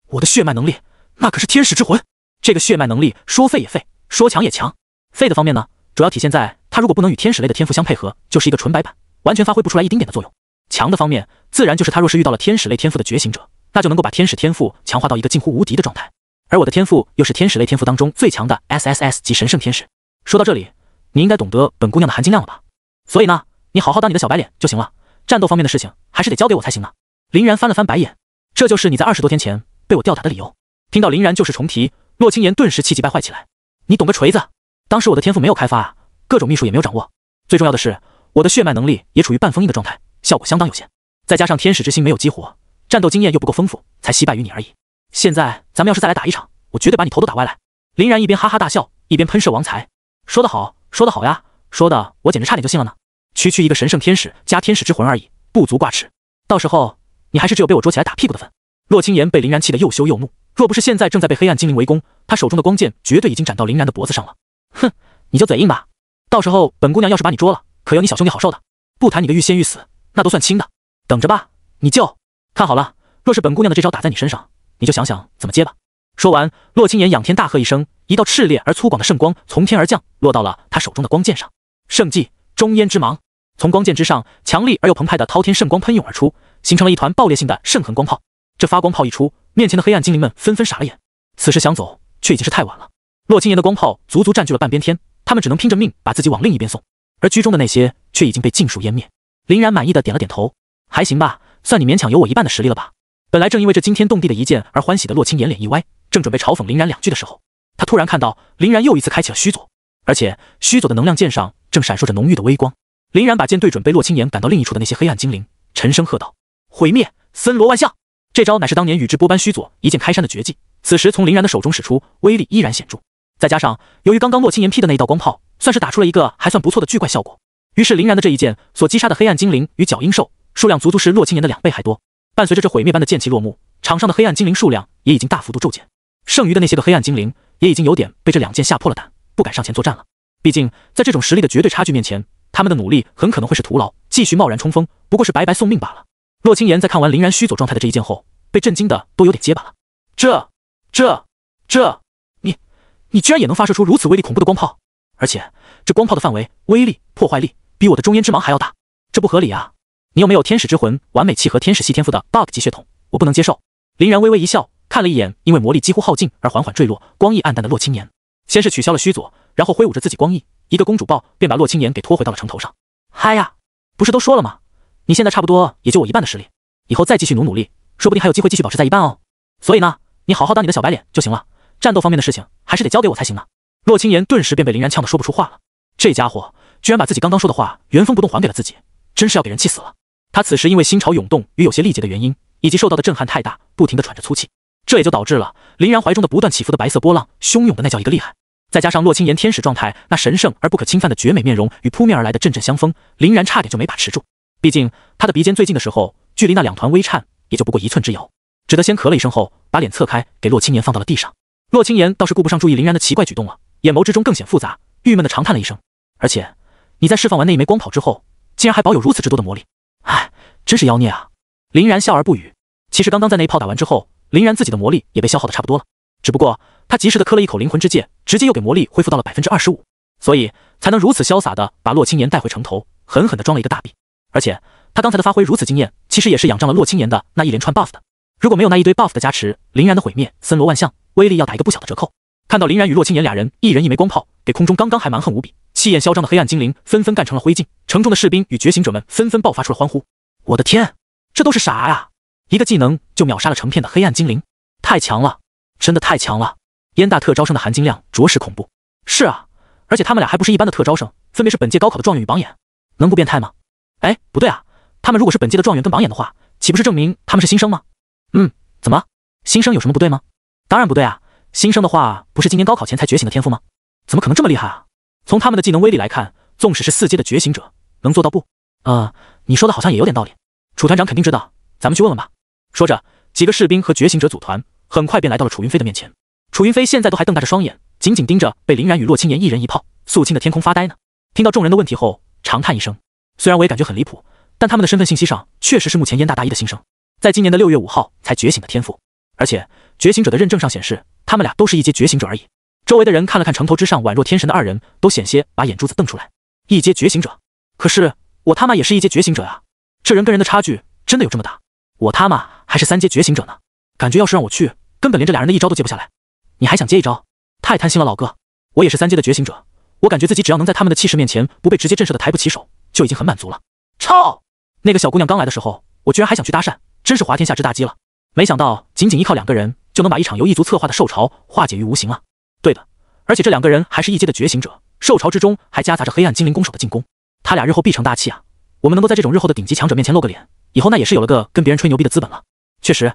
我的血脉能力那可是天使之魂。这个血脉能力说废也废，说强也强。废的方面呢，主要体现在他如果不能与天使类的天赋相配合，就是一个纯白板，完全发挥不出来一丁点的作用。强的方面自然就是他若是遇到了天使类天赋的觉醒者，那就能够把天使天赋强化到一个近乎无敌的状态。而我的天赋又是天使类天赋当中最强的 SSS 级神圣天使。说到这里，你应该懂得本姑娘的含金量了吧？所以呢，你好好当你的小白脸就行了，战斗方面的事情还是得交给我才行呢。林然翻了翻白眼，这就是你在20多天前被我吊打的理由。听到林然旧事重提，洛清言顿时气急败坏起来。你懂个锤子！当时我的天赋没有开发啊，各种秘术也没有掌握，最重要的是我的血脉能力也处于半封印的状态，效果相当有限，再加上天使之心没有激活，战斗经验又不够丰富，才惜败于你而已。现在咱们要是再来打一场，我绝对把你头都打歪来。林然一边哈哈大笑，一边喷射王财。说得好，说得好呀，说的我简直差点就信了呢。区一个神圣天使加天使之魂而已，不足挂齿，到时候你还是只有被我捉起来打屁股的份。洛清言被林然气得又羞又怒，若不是现在正在被黑暗精灵围攻，他手中的光剑绝对已经斩到林然的脖子上了。哼，你就嘴硬吧，到时候本姑娘要是把你捉了，可有你小兄弟好受的。不谈你的欲仙欲死，那都算轻的，等着吧，你就看好了，若是本姑娘的这招打在你身上，你就想想怎么接吧。说完，洛清言仰天大喝一声，一道炽烈而粗犷的圣光从天而降，落到了他手中的光剑上。圣技中烟之芒，从光剑之上，强力而又澎湃的滔天圣光喷涌而出，形成了一团爆裂性的圣痕光炮。这发光炮一出，面前的黑暗精灵们纷纷傻了眼，此时想走却已经是太晚了。洛清言的光炮足足占据了半边天，他们只能拼着命把自己往另一边送，而居中的那些却已经被尽数湮灭。林然满意的点了点头，还行吧，算你勉强有我一半的实力了吧。本来正因为这惊天动地的一剑而欢喜的洛清言脸一歪，正准备嘲讽林然2句的时候，他突然看到林然又一次开启了虚佐，而且虚佐的能量剑上正闪烁着浓郁的微光。林然把剑对准被洛清言赶到另一处的那些黑暗精灵，沉声喝道：毁灭森罗万象！这招乃是当年宇智波斑虚佐一剑开山的绝技，此时从林然的手中使出，威力依然显著。再加上由于刚刚洛清言劈的那一道光炮，算是打出了一个还算不错的巨怪效果，于是林然的这一剑所击杀的黑暗精灵与角鹰兽数量足是洛清言的2倍还多。伴随着这毁灭般的剑气落幕，场上的黑暗精灵数量也已经大幅度骤减，剩余的那些个黑暗精灵也已经有点被这2剑吓破了胆，不敢上前作战了。毕竟在这种实力的绝对差距面前，他们的努力很可能会是徒劳，继续贸然冲锋不过是白白送命罢了。洛清言在看完林然虚佐状态的这一剑后，被震惊的都有点结巴了。你居然也能发射出如此威力恐怖的光炮，而且这光炮的范围、威力、破坏力比我的中烟之芒还要大，这不合理啊！你有没有天使之魂完美契合天使系天赋的 bug 级血统？我不能接受。林然微微一笑，看了一眼因为魔力几乎耗尽而缓缓坠落、光翼暗淡的洛清言，先是取消了虚佐，然后挥舞着自己光翼，一个公主抱便把洛清言给拖回到了城头上。嗨呀，不是都说了吗？你现在差不多也就我一半的实力，以后再继续努力，说不定还有机会继续保持在一半哦。所以呢，你好好当你的小白脸就行了，战斗方面的事情还是得交给我才行呢。洛清言顿时便被林然呛得说不出话了，这家伙居然把自己刚刚说的话原封不动还给了自己，真是要给人气死了。他此时因为心潮涌动与有些力竭的原因，以及受到的震撼太大，不停地喘着粗气，这也就导致了林然怀中的不断起伏的白色波浪汹涌的那叫一个厉害。再加上洛清言天使状态那神圣而不可侵犯的绝美面容与扑面而来的阵阵香风，林然差点就没把持住。毕竟他的鼻尖最近的时候，距离那2团微颤也就不过1寸之遥，只得先咳了一声后，把脸侧开，给洛清言放到了地上。洛清言倒是顾不上注意林然的奇怪举动了，眼眸之中更显复杂，郁闷的长叹了一声。而且你在释放完那一枚光炮之后，竟然还保有如此之多的魔力，唉，真是妖孽啊！林然笑而不语。其实刚刚在那一炮打完之后，林然自己的魔力也被消耗的差不多了，只不过他及时的磕了一口灵魂之戒，直接又给魔力恢复到了25%，所以才能如此潇洒的把洛清言带回城头，狠狠的装了一个大臂。而且他刚才的发挥如此惊艳，其实也是仰仗了洛清言的那一连串 buff 的。如果没有那一堆 buff 的加持，林然的毁灭森罗万象威力要打一个不小的折扣。看到林然与洛清言2人一人一枚光炮，给空中刚刚还蛮横无比、气焰嚣张的黑暗精灵纷纷干成了灰烬，城中的士兵与觉醒者们纷纷爆发出了欢呼。我的天，这都是啥呀？一个技能就秒杀了成片的黑暗精灵，太强了，真的太强了！燕大特招生的含金量着实恐怖。是啊，而且他们俩还不是一般的特招生，分别是本届高考的状元与榜眼，能不变态吗？哎，不对啊，他们如果是本届的状元跟榜眼的话，岂不是证明他们是新生吗？怎么？新生有什么不对吗？当然不对啊，新生的话不是今年高考前才觉醒的天赋吗？怎么可能这么厉害啊？从他们的技能威力来看，纵使是4阶的觉醒者，能做到不？你说的好像也有点道理。楚团长肯定知道，咱们去问问吧。说着，几个士兵和觉醒者组团，很快便来到了楚云飞的面前。楚云飞现在都还瞪大着双眼，紧紧盯着被林然与洛青岩一人一炮肃清的天空发呆呢。听到众人的问题后，长叹一声，虽然我也感觉很离谱，但他们的身份信息上确实是目前燕大一的新生，在今年的6月5号才觉醒的天赋，而且觉醒者的认证上显示他们俩都是一阶觉醒者而已。周围的人看了看城头之上宛若天神的二人，都险些把眼珠子瞪出来。一阶觉醒者？可是我他妈也是一阶觉醒者呀，这人跟人的差距真的有这么大？我他妈还是3阶觉醒者呢，感觉要是让我去，根本连这俩人的一招都接不下来。你还想接一招？太贪心了，老哥。我也是3阶的觉醒者，我感觉自己只要能在他们的气势面前不被直接震慑的抬不起手，就已经很满足了。操！那个小姑娘刚来的时候，我居然还想去搭讪，真是滑天下之大稽了。没想到仅仅依靠2个人就能把一场由异族策划的兽潮化解于无形啊！对的，而且这2个人还是一阶的觉醒者，兽潮之中还夹杂着黑暗精灵攻手的进攻，他俩日后必成大器啊！我们能够在这种日后的顶级强者面前露个脸，以后那也是有了个跟别人吹牛逼的资本了。确实，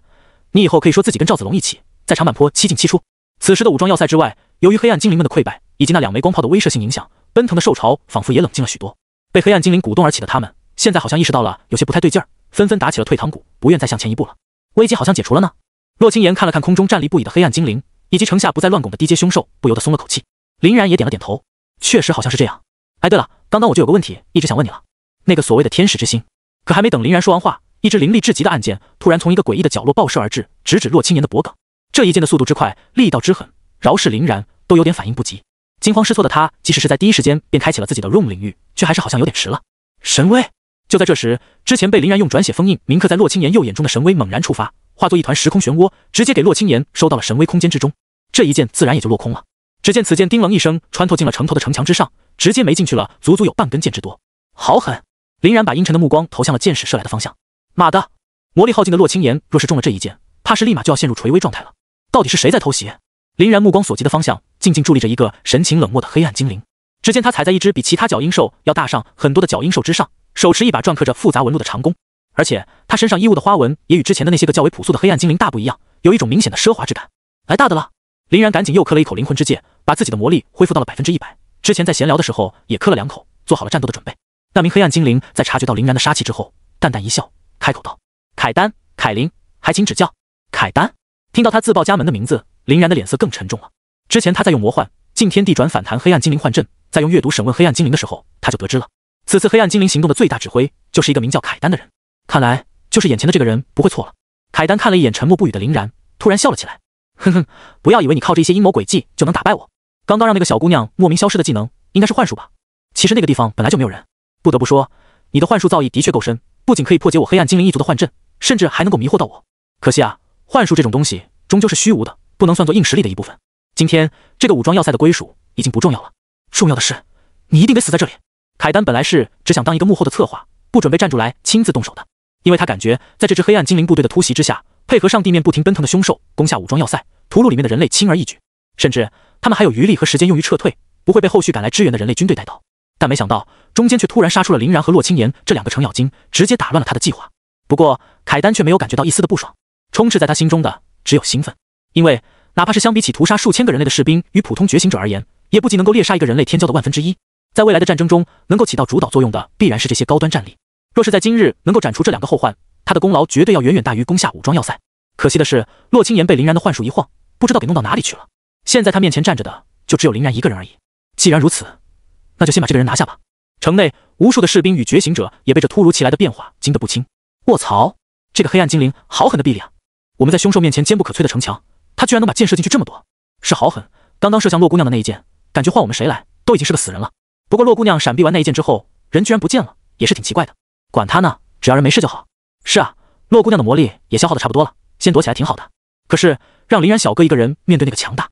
你以后可以说自己跟赵子龙一起在长坂坡7进7出。此时的武装要塞之外，由于黑暗精灵们的溃败以及那2枚光炮的威慑性影响，奔腾的兽潮仿佛也冷静了许多。被黑暗精灵鼓动而起的他们，现在好像意识到了有些不太对劲儿，纷纷打起了退堂鼓，不愿再向前一步了。危机好像解除了呢。洛青岩看了看空中站立不已的黑暗精灵，以及城下不再乱拱的低阶凶兽，不由得松了口气。林然也点了点头，确实好像是这样。哎，对了，刚刚我就有个问题一直想问你了，那个所谓的天使之心。可还没等林然说完话，一支凌厉至极的暗箭突然从一个诡异的角落爆射而至，直指洛青岩的脖颈。这一箭的速度之快，力道之狠，饶是林然都有点反应不及。惊慌失措的他，即使是在第一时间便开启了自己的 room 领域，却还是好像有点迟了。神威！就在这时，之前被林然用转血封印铭刻在洛青岩右眼中的神威猛然触发，化作一团时空漩涡，直接给洛青岩收到了神威空间之中。这一箭自然也就落空了。只见此箭叮啷一声穿透进了城头的城墙之上，直接没进去了，足足有半根箭之多，好狠！林然把阴沉的目光投向了箭矢射来的方向。妈的，魔力耗尽的洛青岩若是中了这一箭，怕是立马就要陷入垂危状态了。到底是谁在偷袭？林然目光所及的方向，静静伫立着一个神情冷漠的黑暗精灵。只见他踩在一只比其他角鹰兽要大上很多的角鹰兽之上，手持一把篆刻着复杂纹路的长弓，而且他身上衣物的花纹也与之前的那些个较为朴素的黑暗精灵大不一样，有一种明显的奢华之感。来大的了！林然赶紧又磕了一口灵魂之戒，把自己的魔力恢复到了100%。之前在闲聊的时候也磕了2口，做好了战斗的准备。那名黑暗精灵在察觉到林然的杀气之后，淡淡一笑，开口道：“凯丹、凯琳，还请指教。”凯丹听到他自报家门的名字，林然的脸色更沉重了。之前他在用魔幻进天地转反弹黑暗精灵幻阵，在用阅读审问黑暗精灵的时候，他就得知了此次黑暗精灵行动的最大指挥就是一个名叫凯丹的人。看来就是眼前的这个人不会错了。凯丹看了一眼沉默不语的林然，突然笑了起来：“哼哼，不要以为你靠着一些阴谋诡计就能打败我。刚刚让那个小姑娘莫名消失的技能，应该是幻术吧？其实那个地方本来就没有人。不得不说，你的幻术造诣的确够深，不仅可以破解我黑暗精灵一族的幻阵，甚至还能够迷惑到我。可惜啊，幻术这种东西终究是虚无的，不能算作硬实力的一部分。今天这个武装要塞的归属已经不重要了，重要的是你一定得死在这里。”凯丹本来是只想当一个幕后的策划，不准备站出来亲自动手的，因为他感觉在这支黑暗精灵部队的突袭之下，配合上地面不停奔腾的凶兽攻下武装要塞，屠戮里面的人类轻而易举，甚至他们还有余力和时间用于撤退，不会被后续赶来支援的人类军队带到。但没想到中间却突然杀出了林然和洛青岩这2个程咬金，直接打乱了他的计划。不过凯丹却没有感觉到一丝的不爽，充斥在他心中的只有兴奋，因为哪怕是相比起屠杀数千个人类的士兵与普通觉醒者而言，也不及能够猎杀一个人类天骄的1/1000。在未来的战争中，能够起到主导作用的必然是这些高端战力。若是在今日能够斩除这2个后患，他的功劳绝对要远远大于攻下武装要塞。可惜的是，洛青岩被林然的幻术一晃，不知道给弄到哪里去了。现在他面前站着的就只有林然一个人而已。既然如此，那就先把这个人拿下吧。城内无数的士兵与觉醒者也被这突如其来的变化惊得不轻。卧槽，这个黑暗精灵好狠的臂力啊！我们在凶兽面前坚不可摧的城墙，他居然能把箭射进去这么多，是好狠。刚刚射向洛姑娘的那一箭，感觉换我们谁来都已经是个死人了。不过洛姑娘闪避完那一箭之后，人居然不见了，也是挺奇怪的。管他呢，只要人没事就好。是啊，洛姑娘的魔力也消耗的差不多了，先躲起来挺好的。可是让林然小哥一个人面对那个强大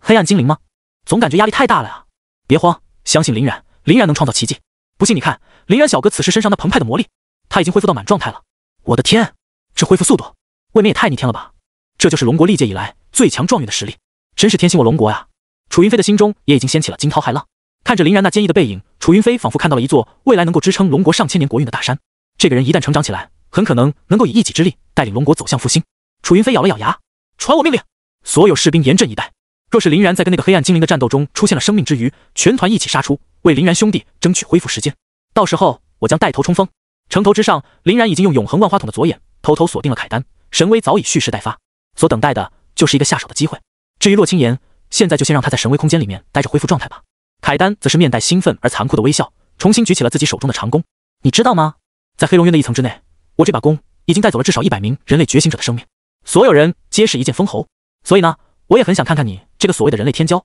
黑暗精灵吗？总感觉压力太大了呀。别慌，相信林然，林然能创造奇迹。不信你看，林然小哥此时身上那澎湃的魔力，他已经恢复到满状态了。我的天，这恢复速度未免也太逆天了吧！这就是龙国历届以来最强状元的实力，真是天心我龙国呀！楚云飞的心中也已经掀起了惊涛骇浪。看着林然那坚毅的背影，楚云飞仿佛看到了一座未来能够支撑龙国上千年国运的大山。这个人一旦成长起来，很可能能够以一己之力带领龙国走向复兴。楚云飞咬了咬牙，传我命令，所有士兵严阵以待。若是林然在跟那个黑暗精灵的战斗中出现了生命之余，全团一起杀出，为林然兄弟争取恢复时间。到时候我将带头冲锋。城头之上，林然已经用永恒万花筒的左眼偷偷锁定了凯丹，神威早已蓄势待发，所等待的就是一个下手的机会。至于洛清言，现在就先让他在神威空间里面待着恢复状态吧。凯丹则是面带兴奋而残酷的微笑，重新举起了自己手中的长弓。你知道吗？在黑龙渊的一层之内，我这把弓已经带走了至少100名人类觉醒者的生命，所有人皆是一剑封喉。所以呢，我也很想看看你这个所谓的人类天骄，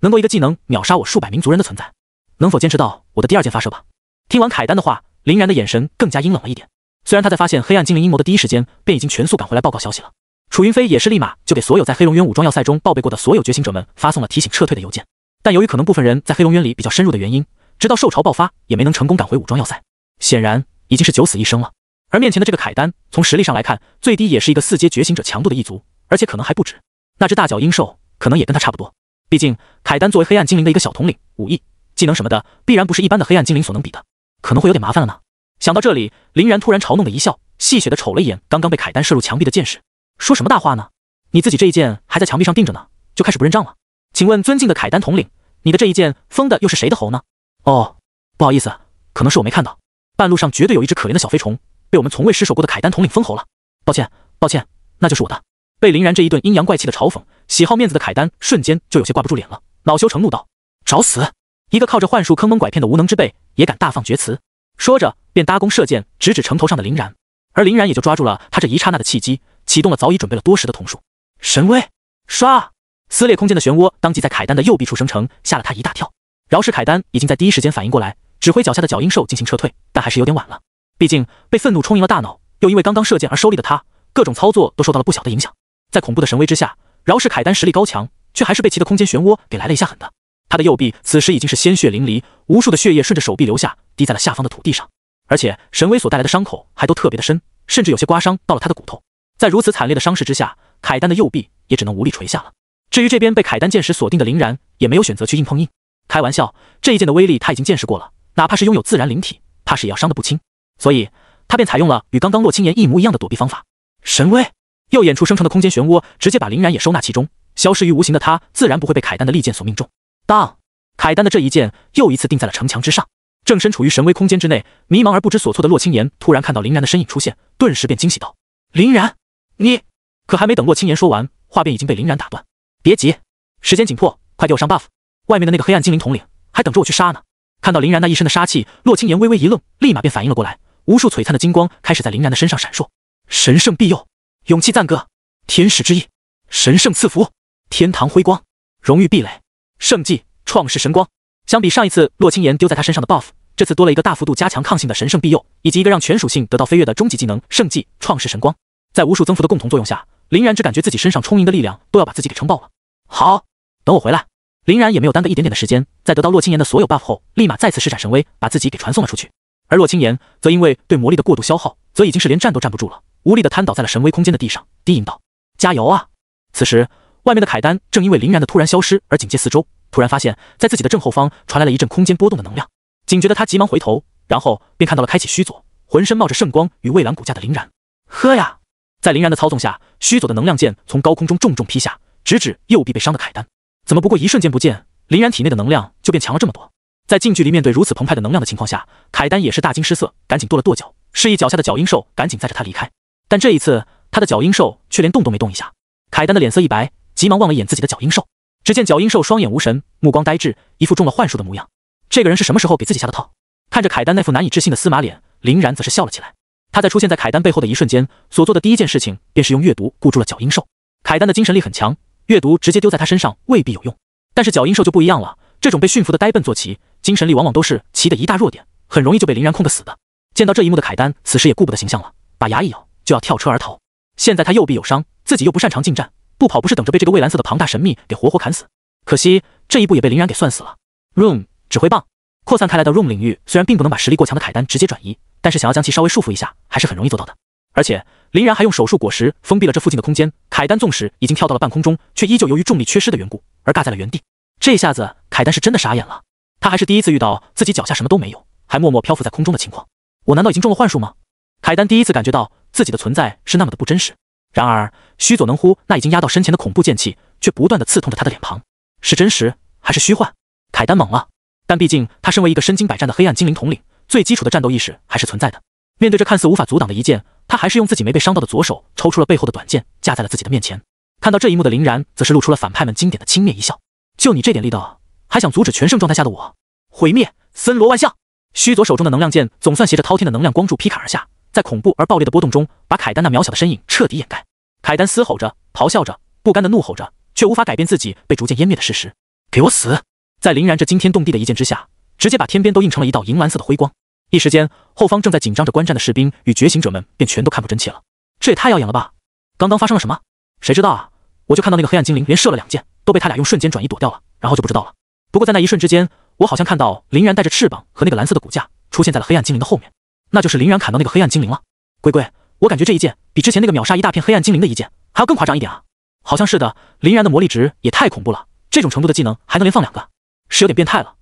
能够一个技能秒杀我数百名族人的存在，能否坚持到我的第2箭发射吧。听完凯丹的话，林然的眼神更加阴冷了一点。虽然他在发现黑暗精灵阴谋的第一时间便已经全速赶回来报告消息了，楚云飞也是立马就给所有在黑龙渊武装要塞中报备过的所有觉醒者们发送了提醒撤退的邮件，但由于可能部分人在黑龙渊里比较深入的原因，直到兽潮爆发也没能成功赶回武装要塞，显然已经是九死一生了。而面前的这个凯丹，从实力上来看，最低也是一个4阶觉醒者强度的一族，而且可能还不止。那只大角鹰兽可能也跟他差不多，毕竟凯丹作为黑暗精灵的一个小统领，武艺、技能什么的必然不是一般的黑暗精灵所能比的，可能会有点麻烦了呢。想到这里，林然突然嘲弄的一笑，戏谑的瞅了一眼刚刚被凯丹射入墙壁的箭矢，说什么大话呢？你自己这一箭还在墙壁上钉着呢，就开始不认账了？请问尊敬的凯丹统领，你的这一箭封的又是谁的喉呢？哦，不好意思，可能是我没看到，半路上绝对有一只可怜的小飞虫被我们从未失手过的凯丹统领封喉了，抱歉，抱歉，那就是我的。被林然这一顿阴阳怪气的嘲讽，喜好面子的凯丹瞬间就有些挂不住脸了，恼羞成怒道：找死！一个靠着幻术坑蒙拐骗的无能之辈也敢大放厥词。说着便搭弓射箭直指城头上的林然，而林然也就抓住了他这一刹那的契机，启动了早已准备了多时的瞳术神威，唰！撕裂空间的漩涡当即在凯丹的右臂处生成，吓了他一大跳。饶是凯丹已经在第一时间反应过来，指挥脚下的角鹰兽进行撤退，但还是有点晚了。毕竟被愤怒充盈了大脑，又因为刚刚射箭而收力的他，各种操作都受到了不小的影响。在恐怖的神威之下，饶是凯丹实力高强，却还是被其的空间漩涡给来了一下狠的。他的右臂此时已经是鲜血淋漓，无数的血液顺着手臂流下，滴在了下方的土地上，而且神威所带来的伤口还都特别的深，甚至有些刮伤到了他的骨头。在如此惨烈的伤势之下，凯丹的右臂也只能无力垂下了。至于这边被凯丹箭矢锁定的林然，也没有选择去硬碰硬。开玩笑，这一箭的威力他已经见识过了，哪怕是拥有自然灵体，怕是也要伤得不轻。所以他便采用了与刚刚洛清言一模一样的躲避方法。神威，右眼处生成的空间漩涡直接把林然也收纳其中，消失于无形的他自然不会被凯丹的利箭所命中。当凯丹的这一箭又一次定在了城墙之上，正身处于神威空间之内，迷茫而不知所措的洛清言突然看到林然的身影出现，顿时便惊喜道：林然，你……可还没等洛清言说完，话便已经被林然打断。别急，时间紧迫，快给我上 buff， 外面的那个黑暗精灵统领还等着我去杀呢。看到林然那一身的杀气，洛清言微微一愣，立马便反应了过来，无数璀璨的金光开始在林然的身上闪烁。神圣庇佑，勇气赞歌，天使之翼，神圣赐福，天堂辉光，荣誉壁垒，圣迹，创世神光。相比上一次洛清言丢在他身上的 buff， 这次多了一个大幅度加强抗性的神圣庇佑，以及一个让全属性得到飞跃的终极技能圣迹，创世神光。在无数增幅的共同作用下，林然只感觉自己身上充盈的力量都要把自己给撑爆了。好，等我回来。林然也没有耽搁一点点的时间，在得到洛清言的所有 buff 后，立马再次施展神威，把自己给传送了出去。而洛清言则因为对魔力的过度消耗，则已经是连站都站不住了，无力的瘫倒在了神威空间的地上，低吟道：加油啊！此时外面的凯丹正因为林然的突然消失而警戒四周，突然发现在自己的正后方传来了一阵空间波动的能量，警觉的他急忙回头，然后便看到了开启虚佐，浑身冒着圣光与蔚蓝骨架的林然。呵呀！在林然的操纵下，虚佐的能量剑从高空中重重劈下，直指右臂被伤的凯丹。怎么不过一瞬间不见，林然体内的能量就变强了这么多？在近距离面对如此澎湃的能量的情况下，凯丹也是大惊失色，赶紧跺了跺脚，示意脚下的角鹰兽赶紧载着他离开。但这一次，他的角鹰兽却连动都没动一下。凯丹的脸色一白，急忙望了一眼自己的角鹰兽，只见角鹰兽双眼无神，目光呆滞，一副中了幻术的模样。这个人是什么时候给自己下的套？看着凯丹那副难以置信的司马脸，林然则是笑了起来。他在出现在凯丹背后的一瞬间，所做的第一件事情便是用阅读固住了角鹰兽。凯丹的精神力很强，阅读直接丢在他身上未必有用，但是角鹰兽就不一样了，这种被驯服的呆笨坐骑，精神力往往都是其的一大弱点，很容易就被林然控得死的。见到这一幕的凯丹此时也顾不得形象了，把牙一咬就要跳车而逃。现在他右臂有伤，自己又不擅长近战，不跑不是等着被这个蔚蓝色的庞大神秘给活活砍死。可惜这一步也被林然给算死了。 Room 指挥棒扩散开来的 Room 领域虽然并不能把实力过强的凯丹直接转移，但是想要将其稍微束缚一下还是很容易做到的。而且林然还用手术果实封闭了这附近的空间，凯丹纵使已经跳到了半空中，却依旧由于重力缺失的缘故而尬在了原地。这下子凯丹是真的傻眼了，他还是第一次遇到自己脚下什么都没有，还默默漂浮在空中的情况。我难道已经中了幻术吗？凯丹第一次感觉到自己的存在是那么的不真实。然而须佐能乎那已经压到身前的恐怖剑气却不断的刺痛着他的脸庞，是真实还是虚幻？凯丹懵了，但毕竟他身为一个身经百战的黑暗精灵统领，最基础的战斗意识还是存在的。面对这看似无法阻挡的一剑，他还是用自己没被伤到的左手抽出了背后的短剑，架在了自己的面前。看到这一幕的林然，则是露出了反派们经典的轻蔑一笑。就你这点力道，还想阻止全胜状态下的我？毁灭森罗万象！须佐手中的能量剑总算携着滔天的能量光柱劈砍而下，在恐怖而爆裂的波动中，把凯丹那渺小的身影彻底掩盖。凯丹嘶吼着，咆哮着，不甘的怒吼着，却无法改变自己被逐渐湮灭的事实。给我死！在林然这惊天动地的一剑之下，直接把天边都映成了一道银蓝色的辉光。一时间，后方正在紧张着观战的士兵与觉醒者们便全都看不真切了。这也太耀眼了吧！刚刚发生了什么？谁知道啊？我就看到那个黑暗精灵连射了2箭，都被他俩用瞬间转移躲掉了，然后就不知道了。不过在那一瞬之间，我好像看到林然带着翅膀和那个蓝色的骨架出现在了黑暗精灵的后面，那就是林然砍到那个黑暗精灵了。龟龟，我感觉这一剑比之前那个秒杀一大片黑暗精灵的一剑还要更夸张一点啊！好像是的，林然的魔力值也太恐怖了，这种程度的技能还能连放2个，是有点变态了。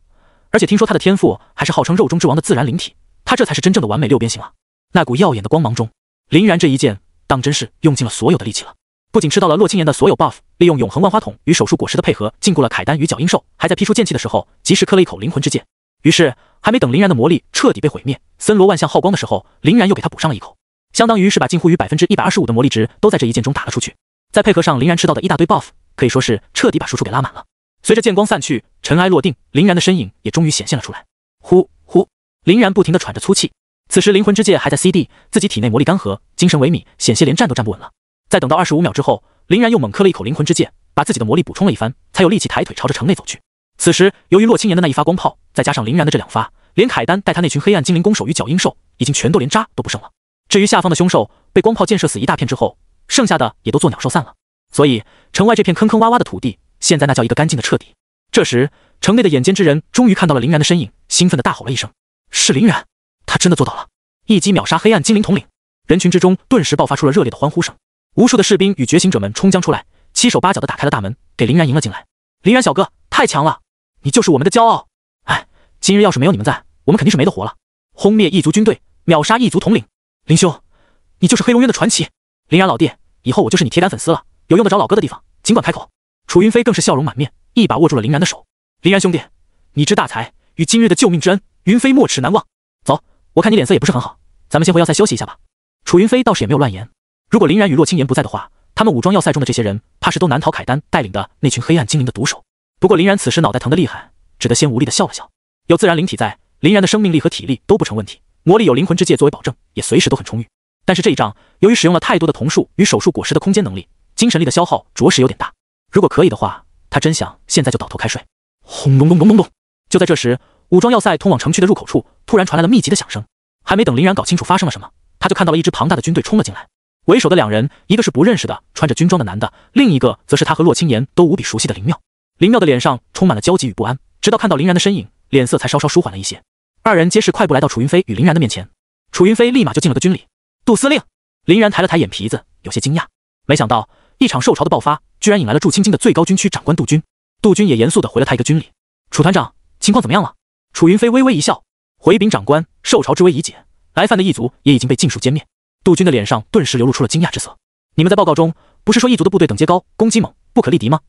而且听说他的天赋还是号称肉中之王的自然灵体，他这才是真正的完美6边形啊！那股耀眼的光芒中，林然这一剑当真是用尽了所有的力气了。不仅吃到了洛青岩的所有 buff， 利用永恒万花筒与手术果实的配合禁锢了凯丹与角鹰兽，还在劈出剑气的时候及时磕了一口灵魂之剑。于是还没等林然的魔力彻底被毁灭，森罗万象耗光的时候，林然又给他补上了一口，相当于是把近乎于125%的魔力值都在这一剑中打了出去。再配合上林然吃到的一大堆 buff， 可以说是彻底把输出给拉满了。随着剑光散去，尘埃落定，林然的身影也终于显现了出来。呼呼，林然不停地喘着粗气。此时灵魂之戒还在 CD， 自己体内魔力干涸，精神萎靡，险些连站都站不稳了。再等到25秒之后，林然又猛磕了一口灵魂之戒，把自己的魔力补充了一番，才有力气抬腿朝着城内走去。此时由于洛青岩的那一发光炮，再加上林然的这2发，连凯丹带他那群黑暗精灵弓手与角鹰兽已经全都连渣都不剩了。至于下方的凶兽，被光炮溅射死一大片之后，剩下的也都做鸟兽散了。所以城外这片坑坑洼洼的土地，现在那叫一个干净的彻底。这时城内的眼尖之人终于看到了林然的身影，兴奋地大吼了一声：是林然！他真的做到了，一击秒杀黑暗精灵统领！人群之中顿时爆发出了热烈的欢呼声，无数的士兵与觉醒者们冲将出来，七手八脚地打开了大门，给林然迎了进来。林然小哥太强了，你就是我们的骄傲！哎，今日要是没有你们在，我们肯定是没得活了。轰灭异族军队，秒杀异族统领，林兄，你就是黑龙渊的传奇！林然老弟，以后我就是你铁杆粉丝了，有用得着老哥的地方尽管开口。楚云飞更是笑容满面，一把握住了林然的手。林然兄弟，你之大才与今日的救命之恩，云飞没齿难忘。走，我看你脸色也不是很好，咱们先回要塞休息一下吧。楚云飞倒是也没有乱言，如果林然与洛青岩不在的话，他们武装要塞中的这些人怕是都难逃凯丹带领的那群黑暗精灵的毒手。不过林然此时脑袋疼得厉害，只得先无力地笑了笑。有自然灵体在，林然的生命力和体力都不成问题，魔力有灵魂之戒作为保证，也随时都很充裕。但是这一仗由于使用了太多的瞳术与手术果实的空间能力，精神力的消耗着实有点大。如果可以的话，他真想现在就倒头开睡。轰隆隆隆隆隆！就在这时，武装要塞通往城区的入口处突然传来了密集的响声。还没等林然搞清楚发生了什么，他就看到了一支庞大的军队冲了进来。为首的2人，一个是不认识的穿着军装的男的，另一个则是他和洛青岩都无比熟悉的林妙。林妙的脸上充满了焦急与不安，直到看到林然的身影，脸色才稍稍舒缓了一些。2人皆是快步来到楚云飞与林然的面前。楚云飞立马就敬了个军礼。杜司令。林然抬了抬眼皮子，有些惊讶，没想到一场兽潮的爆发居然引来了驻青京的最高军区长官杜军。杜军也严肃地回了他一个军礼。楚团长，情况怎么样了？楚云飞微微一笑，回禀长官，兽潮之危已解，来犯的异族也已经被尽数歼灭。杜军的脸上顿时流露出了惊讶之色。你们在报告中不是说异族的部队等阶高，攻击猛，不可力敌吗？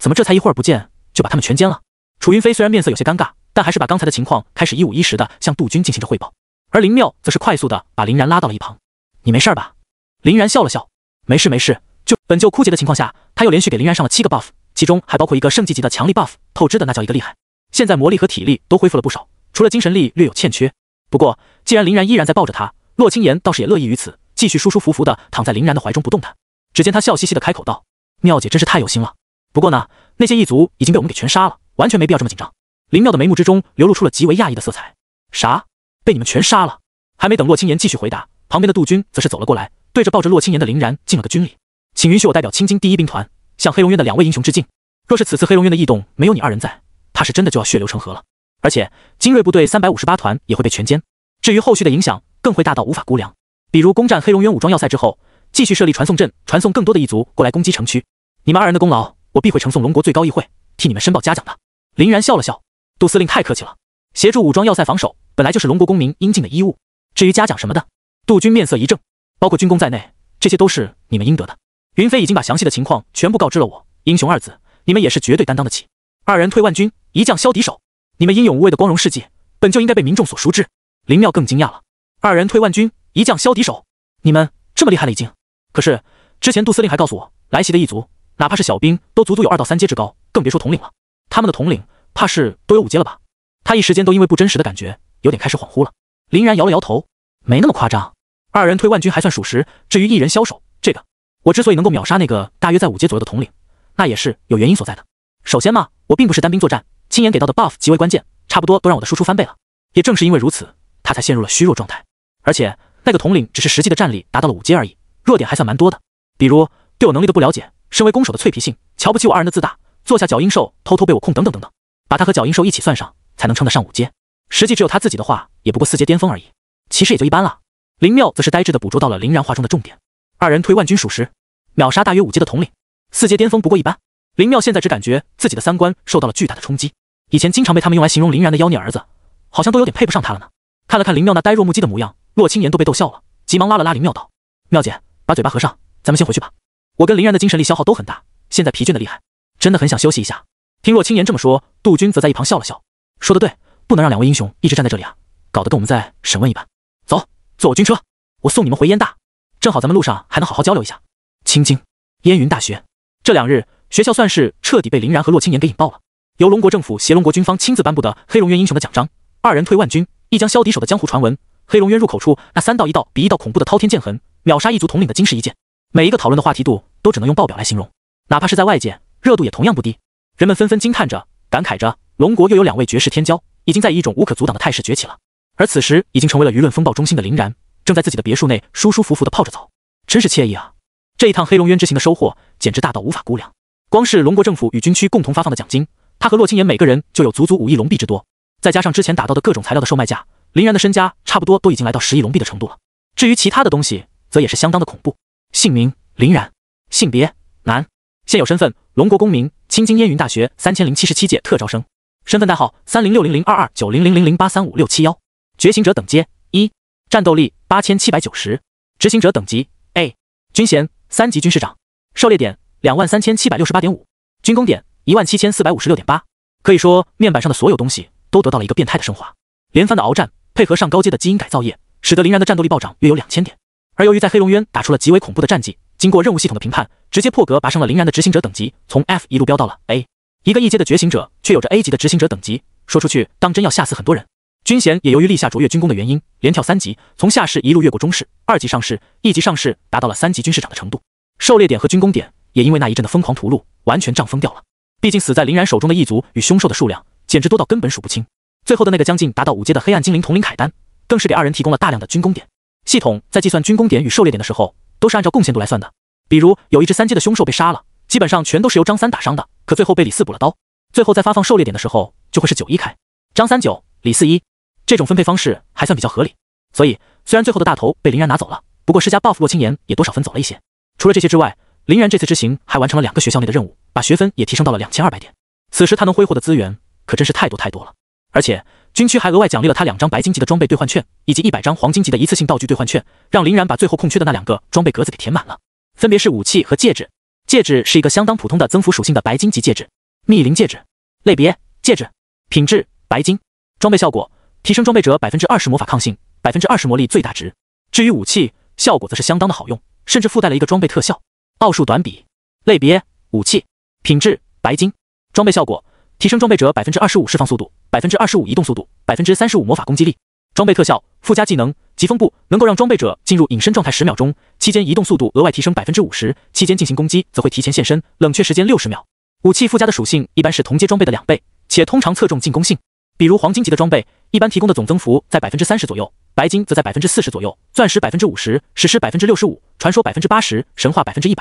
怎么这才一会儿不见就把他们全歼了？楚云飞虽然面色有些尴尬，但还是把刚才的情况开始一五一十的向杜军进行着汇报。而林妙则是快速的把林然拉到了一旁。你没事吧？林然笑了笑，没事没事，本就枯竭的情况下，他又连续给林然上了7个 buff， 其中还包括一个圣级级的强力 buff， 透支的那叫一个厉害。现在魔力和体力都恢复了不少，除了精神力略有欠缺。不过既然林然依然在抱着他，洛青岩倒是也乐意于此，继续舒舒服服的躺在林然的怀中不动弹。只见他笑嘻嘻的开口道：妙姐真是太有心了，不过呢，那些异族已经被我们给全杀了，完全没必要这么紧张。林妙的眉目之中流露出了极为讶异的色彩。啥？被你们全杀了？还没等洛青岩继续回答，旁边的杜军则是走了过来，对着抱着洛青岩的林然敬了个军礼。请允许我代表青京第1兵团向黑龙渊的2位英雄致敬。若是此次黑龙渊的异动没有你2人在，怕是真的就要血流成河了。而且精锐部队358团也会被全歼，至于后续的影响更会大到无法估量。比如攻占黑龙渊武装要塞之后，继续设立传送阵，传送更多的异族过来攻击城区。你们2人的功劳，我必会呈送龙国最高议会，替你们申报嘉奖的。林然笑了笑，杜司令太客气了，协助武装要塞防守本来就是龙国公民应尽的义务，至于嘉奖什么的，杜军面色一正，包括军功在内，这些都是你们应得的。云飞已经把详细的情况全部告知了我，英雄2子，你们也是绝对担当得起。2人退万军，一将消敌手，你们英勇无畏的光荣事迹，本就应该被民众所熟知。林妙更惊讶了，2人退万军，一将消敌手，你们这么厉害了已经。可是之前杜司令还告诉我，来袭的一族，哪怕是小兵，都足足有2到3阶之高，更别说统领了。他们的统领，怕是都有5阶了吧？他一时间都因为不真实的感觉，有点开始恍惚了。林然摇了摇头，没那么夸张。2人推万军还算属实，至于1人枭首，这个我之所以能够秒杀那个大约在5阶左右的统领，那也是有原因所在的。首先嘛，我并不是单兵作战，亲眼给到的 buff 极为关键，差不多都让我的输出翻倍了。也正是因为如此，他才陷入了虚弱状态。而且那个统领只是实际的战力达到了5阶而已，弱点还算蛮多的，比如对我能力的不了解，身为攻手的脆皮性，瞧不起我2人的自大，做下脚阴兽偷偷被我控等等等等，把他和脚阴兽一起算上，才能称得上5阶。实际只有他自己的话，也不过4阶巅峰而已，其实也就一般了。林妙则是呆滞地捕捉到了林然话中的重点，2人推万军属实，秒杀大约5阶的统领，4阶巅峰不过一般。林妙现在只感觉自己的3观受到了巨大的冲击，以前经常被他们用来形容林然的妖孽儿子，好像都有点配不上他了呢。看了看林妙那呆若木鸡的模样，洛清言都被逗笑了，急忙拉了拉林妙道：“妙姐，把嘴巴合上，咱们先回去吧。我跟林然的精神力消耗都很大，现在疲倦的厉害，真的很想休息一下。”听洛清言这么说，杜军则在一旁笑了笑，说得对，不能让2位英雄一直站在这里啊，搞得跟我们在审问一般。走，坐我军车，我送你们回燕大，正好咱们路上还能好好交流一下。青京燕云大学这2日，学校算是彻底被林然和洛清言给引爆了。由龙国政府协龙国军方亲自颁布的黑龙渊英雄的奖章，2人推万军，一将消敌手的江湖传闻，黑龙渊入口处那3道一道比一道恐怖的滔天剑痕，秒杀一族统领的惊世一剑。每一个讨论的话题度都只能用爆表来形容，哪怕是在外界，热度也同样不低。人们纷纷惊叹着，感慨着，龙国又有2位绝世天骄，已经在以一种无可阻挡的态势崛起了。而此时已经成为了舆论风暴中心的林然，正在自己的别墅内舒舒服服地泡着澡，真是惬意啊！这一趟黑龙渊之行的收获简直大到无法估量。光是龙国政府与军区共同发放的奖金，他和洛清言每个人就有足足5亿龙币之多，再加上之前打到的各种材料的售卖价，林然的身家差不多都已经来到10亿龙币的程度了。至于其他的东西，则也是相当的恐怖。姓名林然，性别男，现有身份龙国公民，青京燕云大学3077届特招生，身份代号306002290000083567觉醒者等阶1，战斗力8790，执行者等级 A， 军衔3级军师长，狩猎点23768.5，军功点17456.8。可以说面板上的所有东西都得到了一个变态的升华。连番的鏖战配合上高阶的基因改造液，使得林然的战斗力暴涨约有2000点。而由于在黑龙渊打出了极为恐怖的战绩，经过任务系统的评判，直接破格拔升了林然的执行者等级，从 F 一路飙到了 A。 一个1阶的觉醒者却有着 A 级的执行者等级，说出去当真要吓死很多人。军衔也由于立下卓越军功的原因，连跳3级，从下士一路越过中士、2级上士、1级上士，达到了3级军师长的程度。狩猎点和军功点也因为那一阵的疯狂屠戮，完全涨疯掉了。毕竟死在林然手中的异族与凶兽的数量简直多到根本数不清。最后的那个将近达到5阶的黑暗精灵统领凯丹，更是给2人提供了大量的军功点。系统在计算军功点与狩猎点的时候，都是按照贡献度来算的。比如有一只3阶的凶兽被杀了，基本上全都是由张3打伤的，可最后被李4补了刀，最后在发放狩猎点的时候，就会是9-1开，张3 9，李4 1，这种分配方式还算比较合理。所以虽然最后的大头被林然拿走了，不过施加 buff 洛清言也多少分走了一些。除了这些之外，林然这次之行还完成了2个学校内的任务，把学分也提升到了2200点。此时他能挥霍的资源可真是太多了。而且军区还额外奖励了他2张白金级的装备兑换券，以及100张黄金级的一次性道具兑换券，让林然把最后空缺的那2个装备格子给填满了。分别是武器和戒指。戒指是一个相当普通的增幅属性的白金级戒指，密灵戒指。类别戒指，品质白金。装备效果提升装备者 20% 魔法抗性， 20% 魔力最大值。至于武器效果则是相当的好用，甚至附带了一个装备特效奥数短笔。类别武器，品质白金。装备效果提升装备者 25% 释放速度， 25% 移动速度， 35% 魔法攻击力。装备特效附加技能疾风步，能够让装备者进入隐身状态10秒钟，期间移动速度额外提升 50%， 期间进行攻击则会提前现身，冷却时间60秒。武器附加的属性一般是同阶装备的2倍，且通常侧重进攻性。比如黄金级的装备一般提供的总增幅在 30% 左右，白金则在 40% 左右，钻石 50%， 史诗 65%， 传说 80%， 神话 100%。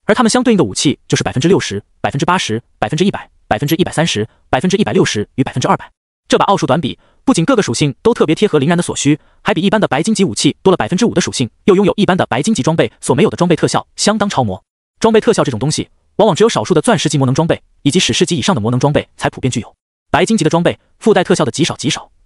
而它们相对应的武器就是 60%、80%、100%、130%、160%与 200%。这把奥数短笔不仅各个属性都特别贴合林然的所需，还比一般的白金级武器多了 5% 的属性，又拥有一般的白金级装备所没有的装备特效，相当超模。装备特效这种东西，往往只有少数的钻石级魔能装备以及史诗级以上的魔能装备才普遍具有。白金级的装备附带特效的极少，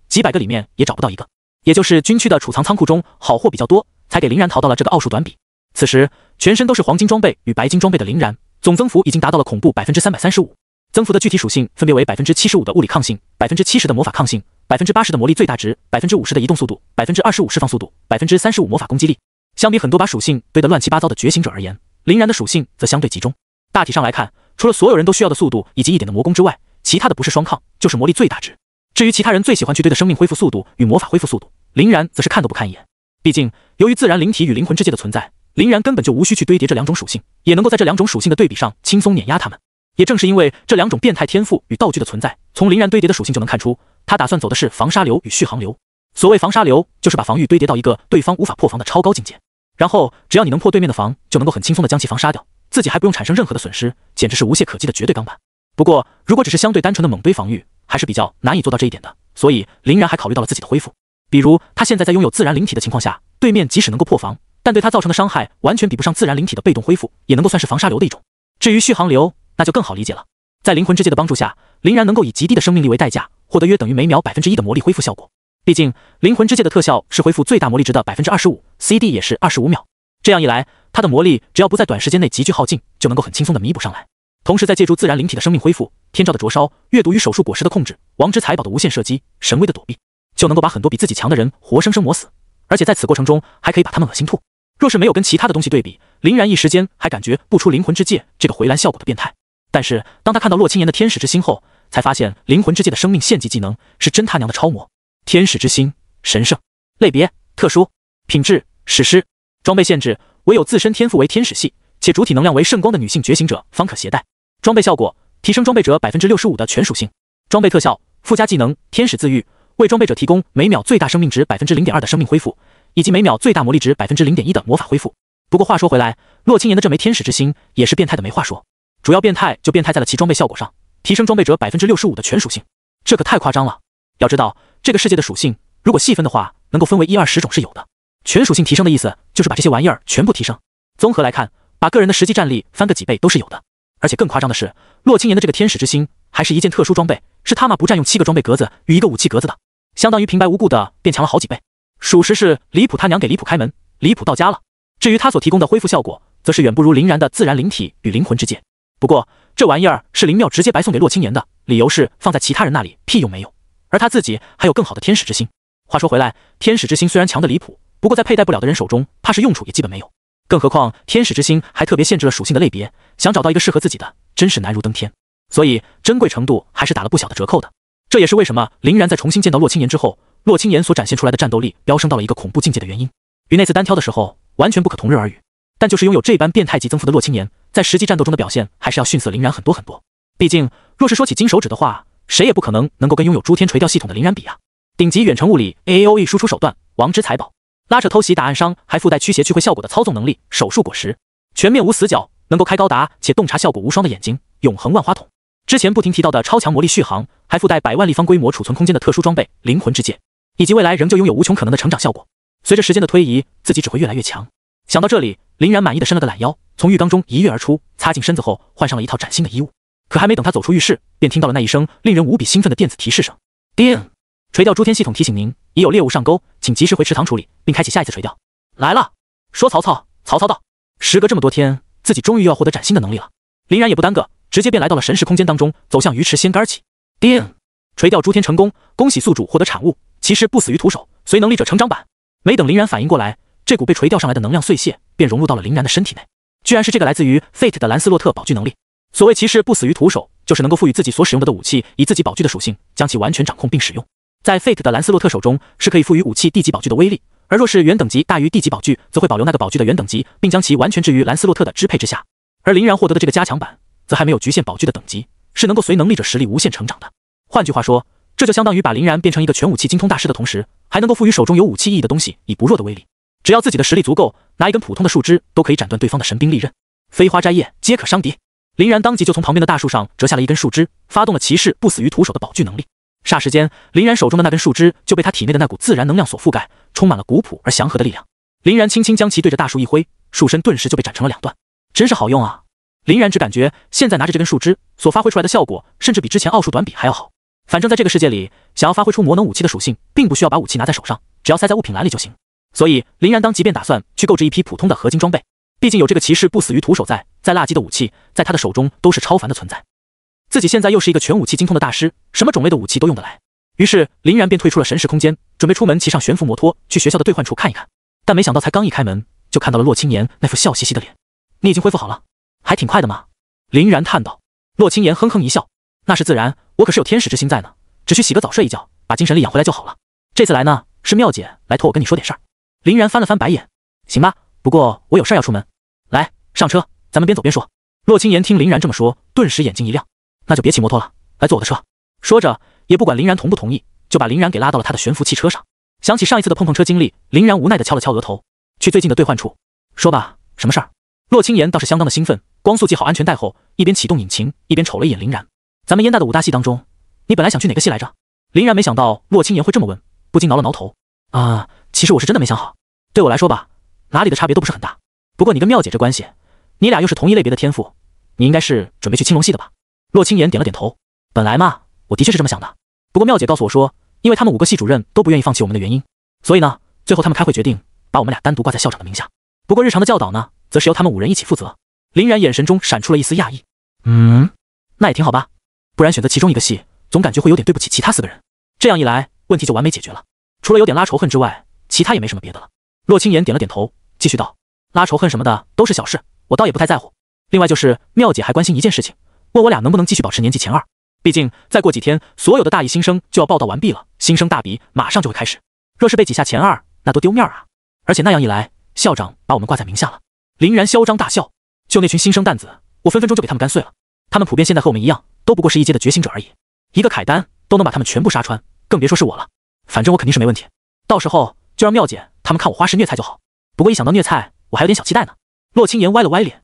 几百个里面也找不到一个。也就是军区的储藏仓库中好货比较多，才给林然淘到了这个奥数短笔。此时全身都是黄金装备与白金装备的林然，总增幅已经达到了恐怖 335%。增幅的具体属性分别为 75% 的物理抗性， 70% 的魔法抗性， 80% 的魔力最大值， 50% 的移动速度， 25% 释放速度， 35% 魔法攻击力。相比很多把属性堆得乱七八糟的觉醒者而言，林然的属性则相对集中。大体上来看，除了所有人都需要的速度以及一点的魔功之外，其他的不是双抗就是魔力最大值。至于其他人最喜欢去堆的生命恢复速度与魔法恢复速度，林然则是看都不看一眼。毕竟，由于自然灵体与灵魂之界的存在，林然根本就无需去堆叠这两种属性，也能够在这两种属性的对比上轻松碾压他们。也正是因为这两种变态天赋与道具的存在，从林然堆叠的属性就能看出，他打算走的是防杀流与续航流。所谓防杀流，就是把防御堆叠到一个对方无法破防的超高境界，然后只要你能破对面的防，就能够很轻松的将其防杀掉，自己还不用产生任何的损失，简直是无懈可击的绝对钢板。不过，如果只是相对单纯的猛堆防御，还是比较难以做到这一点的，所以林然还考虑到了自己的恢复。比如他现在在拥有自然灵体的情况下，对面即使能够破防，但对他造成的伤害完全比不上自然灵体的被动恢复，也能够算是防杀流的一种。至于续航流，那就更好理解了。在灵魂之界的帮助下，林然能够以极低的生命力为代价，获得约等于每秒 1% 的魔力恢复效果。毕竟灵魂之界的特效是恢复最大魔力值的 25%，CD 也是25秒。这样一来，他的魔力只要不在短时间内急剧耗尽，就能够很轻松的弥补上来。同时再借助自然灵体的生命恢复、天照的灼烧、阅读与手术果实的控制、王之财宝的无限射击、神威的躲避，就能够把很多比自己强的人活生生磨死。而且在此过程中，还可以把他们恶心吐。若是没有跟其他的东西对比，林然一时间还感觉不出灵魂之界这个回蓝效果的变态。但是当他看到洛青岩的天使之心后，才发现灵魂之界的生命献祭技能是真他娘的超魔。天使之心，神圣，类别特殊，品质史诗，装备限制唯有自身天赋为天使系且主体能量为圣光的女性觉醒者方可携带。装备效果提升装备者 65% 的全属性。装备特效附加技能天使自愈，为装备者提供每秒最大生命值 0.2% 的生命恢复，以及每秒最大魔力值 0.1% 的魔法恢复。不过话说回来，洛青岩的这枚天使之心也是变态的没话说，主要变态就变态在了其装备效果上，提升装备者 65% 的全属性，这可太夸张了。要知道这个世界的属性如果细分的话，能够分为1、20种是有的。全属性提升的意思就是把这些玩意儿全部提升，综合来看，把个人的实际战力翻个几倍都是有的。而且更夸张的是，洛青岩的这个天使之心还是一件特殊装备，是他妈不占用7个装备格子与1个武器格子的，相当于平白无故的变强了好几倍，属实是离谱他娘给离谱开门，离谱到家了。至于他所提供的恢复效果，则是远不如林然的自然灵体与灵魂之界。不过这玩意儿是林妙直接白送给洛青岩的，理由是放在其他人那里屁用没有，而他自己还有更好的天使之心。话说回来，天使之心虽然强的离谱，不过在佩戴不了的人手中，怕是用处也基本没有。更何况天使之心还特别限制了属性的类别，想找到一个适合自己的，真是难如登天。所以珍贵程度还是打了不小的折扣的。这也是为什么林然在重新见到洛青岩之后，洛青岩所展现出来的战斗力飙升到了一个恐怖境界的原因。与那次单挑的时候完全不可同日而语。但就是拥有这般变态级增幅的洛青岩，在实际战斗中的表现还是要逊色林然很多很多。毕竟若是说起金手指的话，谁也不可能够跟拥有诸天垂钓系统的林然比啊。顶级远程物理 AAOE 输出手段王之财宝，拉扯偷袭打暗伤，还附带驱邪聚会效果的操纵能力手术果实，全面无死角，能够开高达且洞察效果无双的眼睛永恒万花筒。之前不停提到的超强魔力续航，还附带100万立方规模储存空间的特殊装备灵魂之界，以及未来仍旧拥有无穷可能的成长效果。随着时间的推移，自己只会越来越强。想到这里，林然满意的伸了个懒腰，从浴缸中一跃而出，擦净身子后换上了一套崭新的衣物。可还没等他走出浴室，便听到了那一声令人无比兴奋的电子提示声。叮！垂钓诸天系统提醒您，已有猎物上钩，请及时回池塘处理，并开启下一次垂钓。来了！说曹操，曹操到。时隔这么多天，自己终于要获得崭新的能力了。林然也不耽搁，直接便来到了神识空间当中，走向鱼池掀竿起。叮！垂钓诸天成功，恭喜宿主获得产物，其实不死于徒手，随能力者成长版。没等林然反应过来，这股被垂钓上来的能量碎屑便融入到了林然的身体内，居然是这个来自于 Fate 的兰斯洛特宝具能力。所谓骑士不死于徒手，就是能够赋予自己所使用的武器以自己宝具的属性，将其完全掌控并使用。在 Fate 的兰斯洛特手中，是可以赋予武器地级宝具的威力，而若是原等级大于地级宝具，则会保留那个宝具的原等级，并将其完全置于兰斯洛特的支配之下。而林然获得的这个加强版，则还没有局限宝具的等级，是能够随能力者实力无限成长的。换句话说，这就相当于把林然变成一个全武器精通大师的同时，还能够赋予手中有武器意义的东西以不弱的威力。只要自己的实力足够，拿一根普通的树枝都可以斩断对方的神兵利刃，飞花摘叶皆可伤敌。林然当即就从旁边的大树上折下了一根树枝，发动了骑士不死于徒手的宝具能力。霎时间，林然手中的那根树枝就被他体内的那股自然能量所覆盖，充满了古朴而祥和的力量。林然轻轻将其对着大树一挥，树身顿时就被斩成了两段，真是好用啊！林然只感觉现在拿着这根树枝所发挥出来的效果，甚至比之前奥数短笔还要好。反正在这个世界里，想要发挥出魔能武器的属性，并不需要把武器拿在手上，只要塞在物品栏里就行。所以林然当即便打算去购置一批普通的合金装备，毕竟有这个骑士不死于徒手在，再辣鸡的武器在他的手中都是超凡的存在。自己现在又是一个全武器精通的大师，什么种类的武器都用得来。于是林然便退出了神识空间，准备出门骑上悬浮摩托去学校的兑换处看一看。但没想到才刚一开门，就看到了洛青岩那副笑嘻嘻的脸。你已经恢复好了，还挺快的嘛。林然叹道。洛青岩哼哼一笑，那是自然，我可是有天使之心在呢，只需洗个澡睡一觉，把精神力养回来就好了。这次来呢，是妙姐来托我跟你说点事儿。林然翻了翻白眼，行吧，不过我有事要出门。来，上车，咱们边走边说。洛青岩听林然这么说，顿时眼睛一亮，那就别骑摩托了，来坐我的车。说着，也不管林然同不同意，就把林然给拉到了他的悬浮汽车上。想起上一次的碰碰车经历，林然无奈地敲了敲额头，去最近的兑换处。说吧，什么事儿？洛青岩倒是相当的兴奋，光速系好安全带后，一边启动引擎，一边瞅了一眼林然。咱们燕大的5大系当中，你本来想去哪个系来着？林然没想到洛青岩会这么问，不禁挠了挠头。其实我是真的没想好。对我来说吧，哪里的差别都不是很大。不过你跟妙姐这关系，你俩又是同一类别的天赋，你应该是准备去青龙系的吧？洛青岩点了点头。本来嘛，我的确是这么想的。不过妙姐告诉我说，因为他们5个系主任都不愿意放弃我们的原因，所以呢，最后他们开会决定把我们俩单独挂在校长的名下。不过日常的教导呢，则是由他们5人一起负责。林然眼神中闪出了一丝讶异。那也挺好吧，不然选择其中一个系，总感觉会有点对不起其他4个人。这样一来，问题就完美解决了。除了有点拉仇恨之外，其他也没什么别的了。洛青岩点了点头，继续道：拉仇恨什么的都是小事，我倒也不太在乎。另外就是妙姐还关心一件事情，问我俩能不能继续保持年级前2。毕竟再过几天，所有的大一新生就要报到完毕了，新生大比马上就会开始。若是被挤下前2，那多丢面啊！而且那样一来，校长把我们挂在名下了。林然嚣张大笑，就那群新生蛋子，我分分钟就给他们干碎了。他们普遍现在和我们一样，都不过是一阶的觉醒者而已，一个凯丹都能把他们全部杀穿，更别说是我了。反正我肯定是没问题，到时候就让妙姐他们看我花式虐菜就好。不过一想到虐菜，我还有点小期待呢。洛青岩歪了歪脸，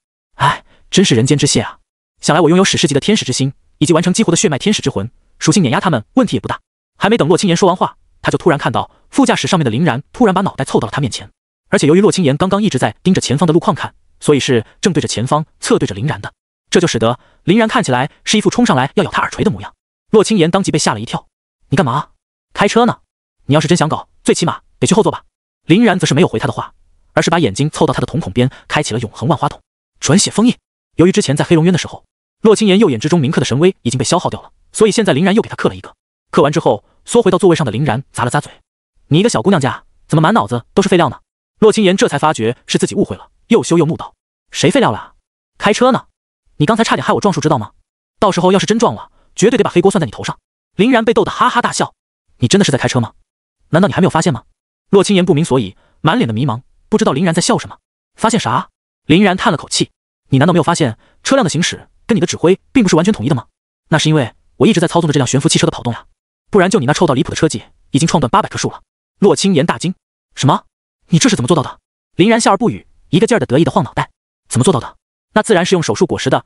真是人间之谢啊！想来我拥有史诗级的天使之心，以及完成激活的血脉天使之魂，属性碾压他们问题也不大。还没等洛青岩说完话，他就突然看到副驾驶上面的林然突然把脑袋凑到了他面前。而且由于洛青岩刚刚一直在盯着前方的路况看，所以是正对着前方，侧对着林然的，这就使得林然看起来是一副冲上来要咬他耳垂的模样。洛青岩当即被吓了一跳，你干嘛？开车呢？你要是真想搞，最起码得去后座吧。林然则是没有回他的话，而是把眼睛凑到他的瞳孔边，开启了永恒万花筒转血封印。由于之前在黑龙渊的时候，洛青岩右眼之中铭刻的神威已经被消耗掉了，所以现在林然又给他刻了一个。刻完之后，缩回到座位上的林然咂了咂嘴，你一个小姑娘家，怎么满脑子都是废料呢？洛青岩这才发觉是自己误会了，又羞又怒道：谁废料了？开车呢？你刚才差点害我撞树知道吗？到时候要是真撞了，绝对得把黑锅算在你头上。林然被逗得哈哈大笑，你真的是在开车吗？难道你还没有发现吗？洛青岩不明所以，满脸的迷茫，不知道林然在笑什么。发现啥？林然叹了口气，你难道没有发现车辆的行驶跟你的指挥并不是完全统一的吗？那是因为我一直在操纵着这辆悬浮汽车的跑动呀，不然就你那臭到离谱的车技，已经创断800棵树了。洛青岩大惊，什么？你这是怎么做到的？林然笑而不语，一个劲儿的得意的晃脑袋。怎么做到的？那自然是用手术果实的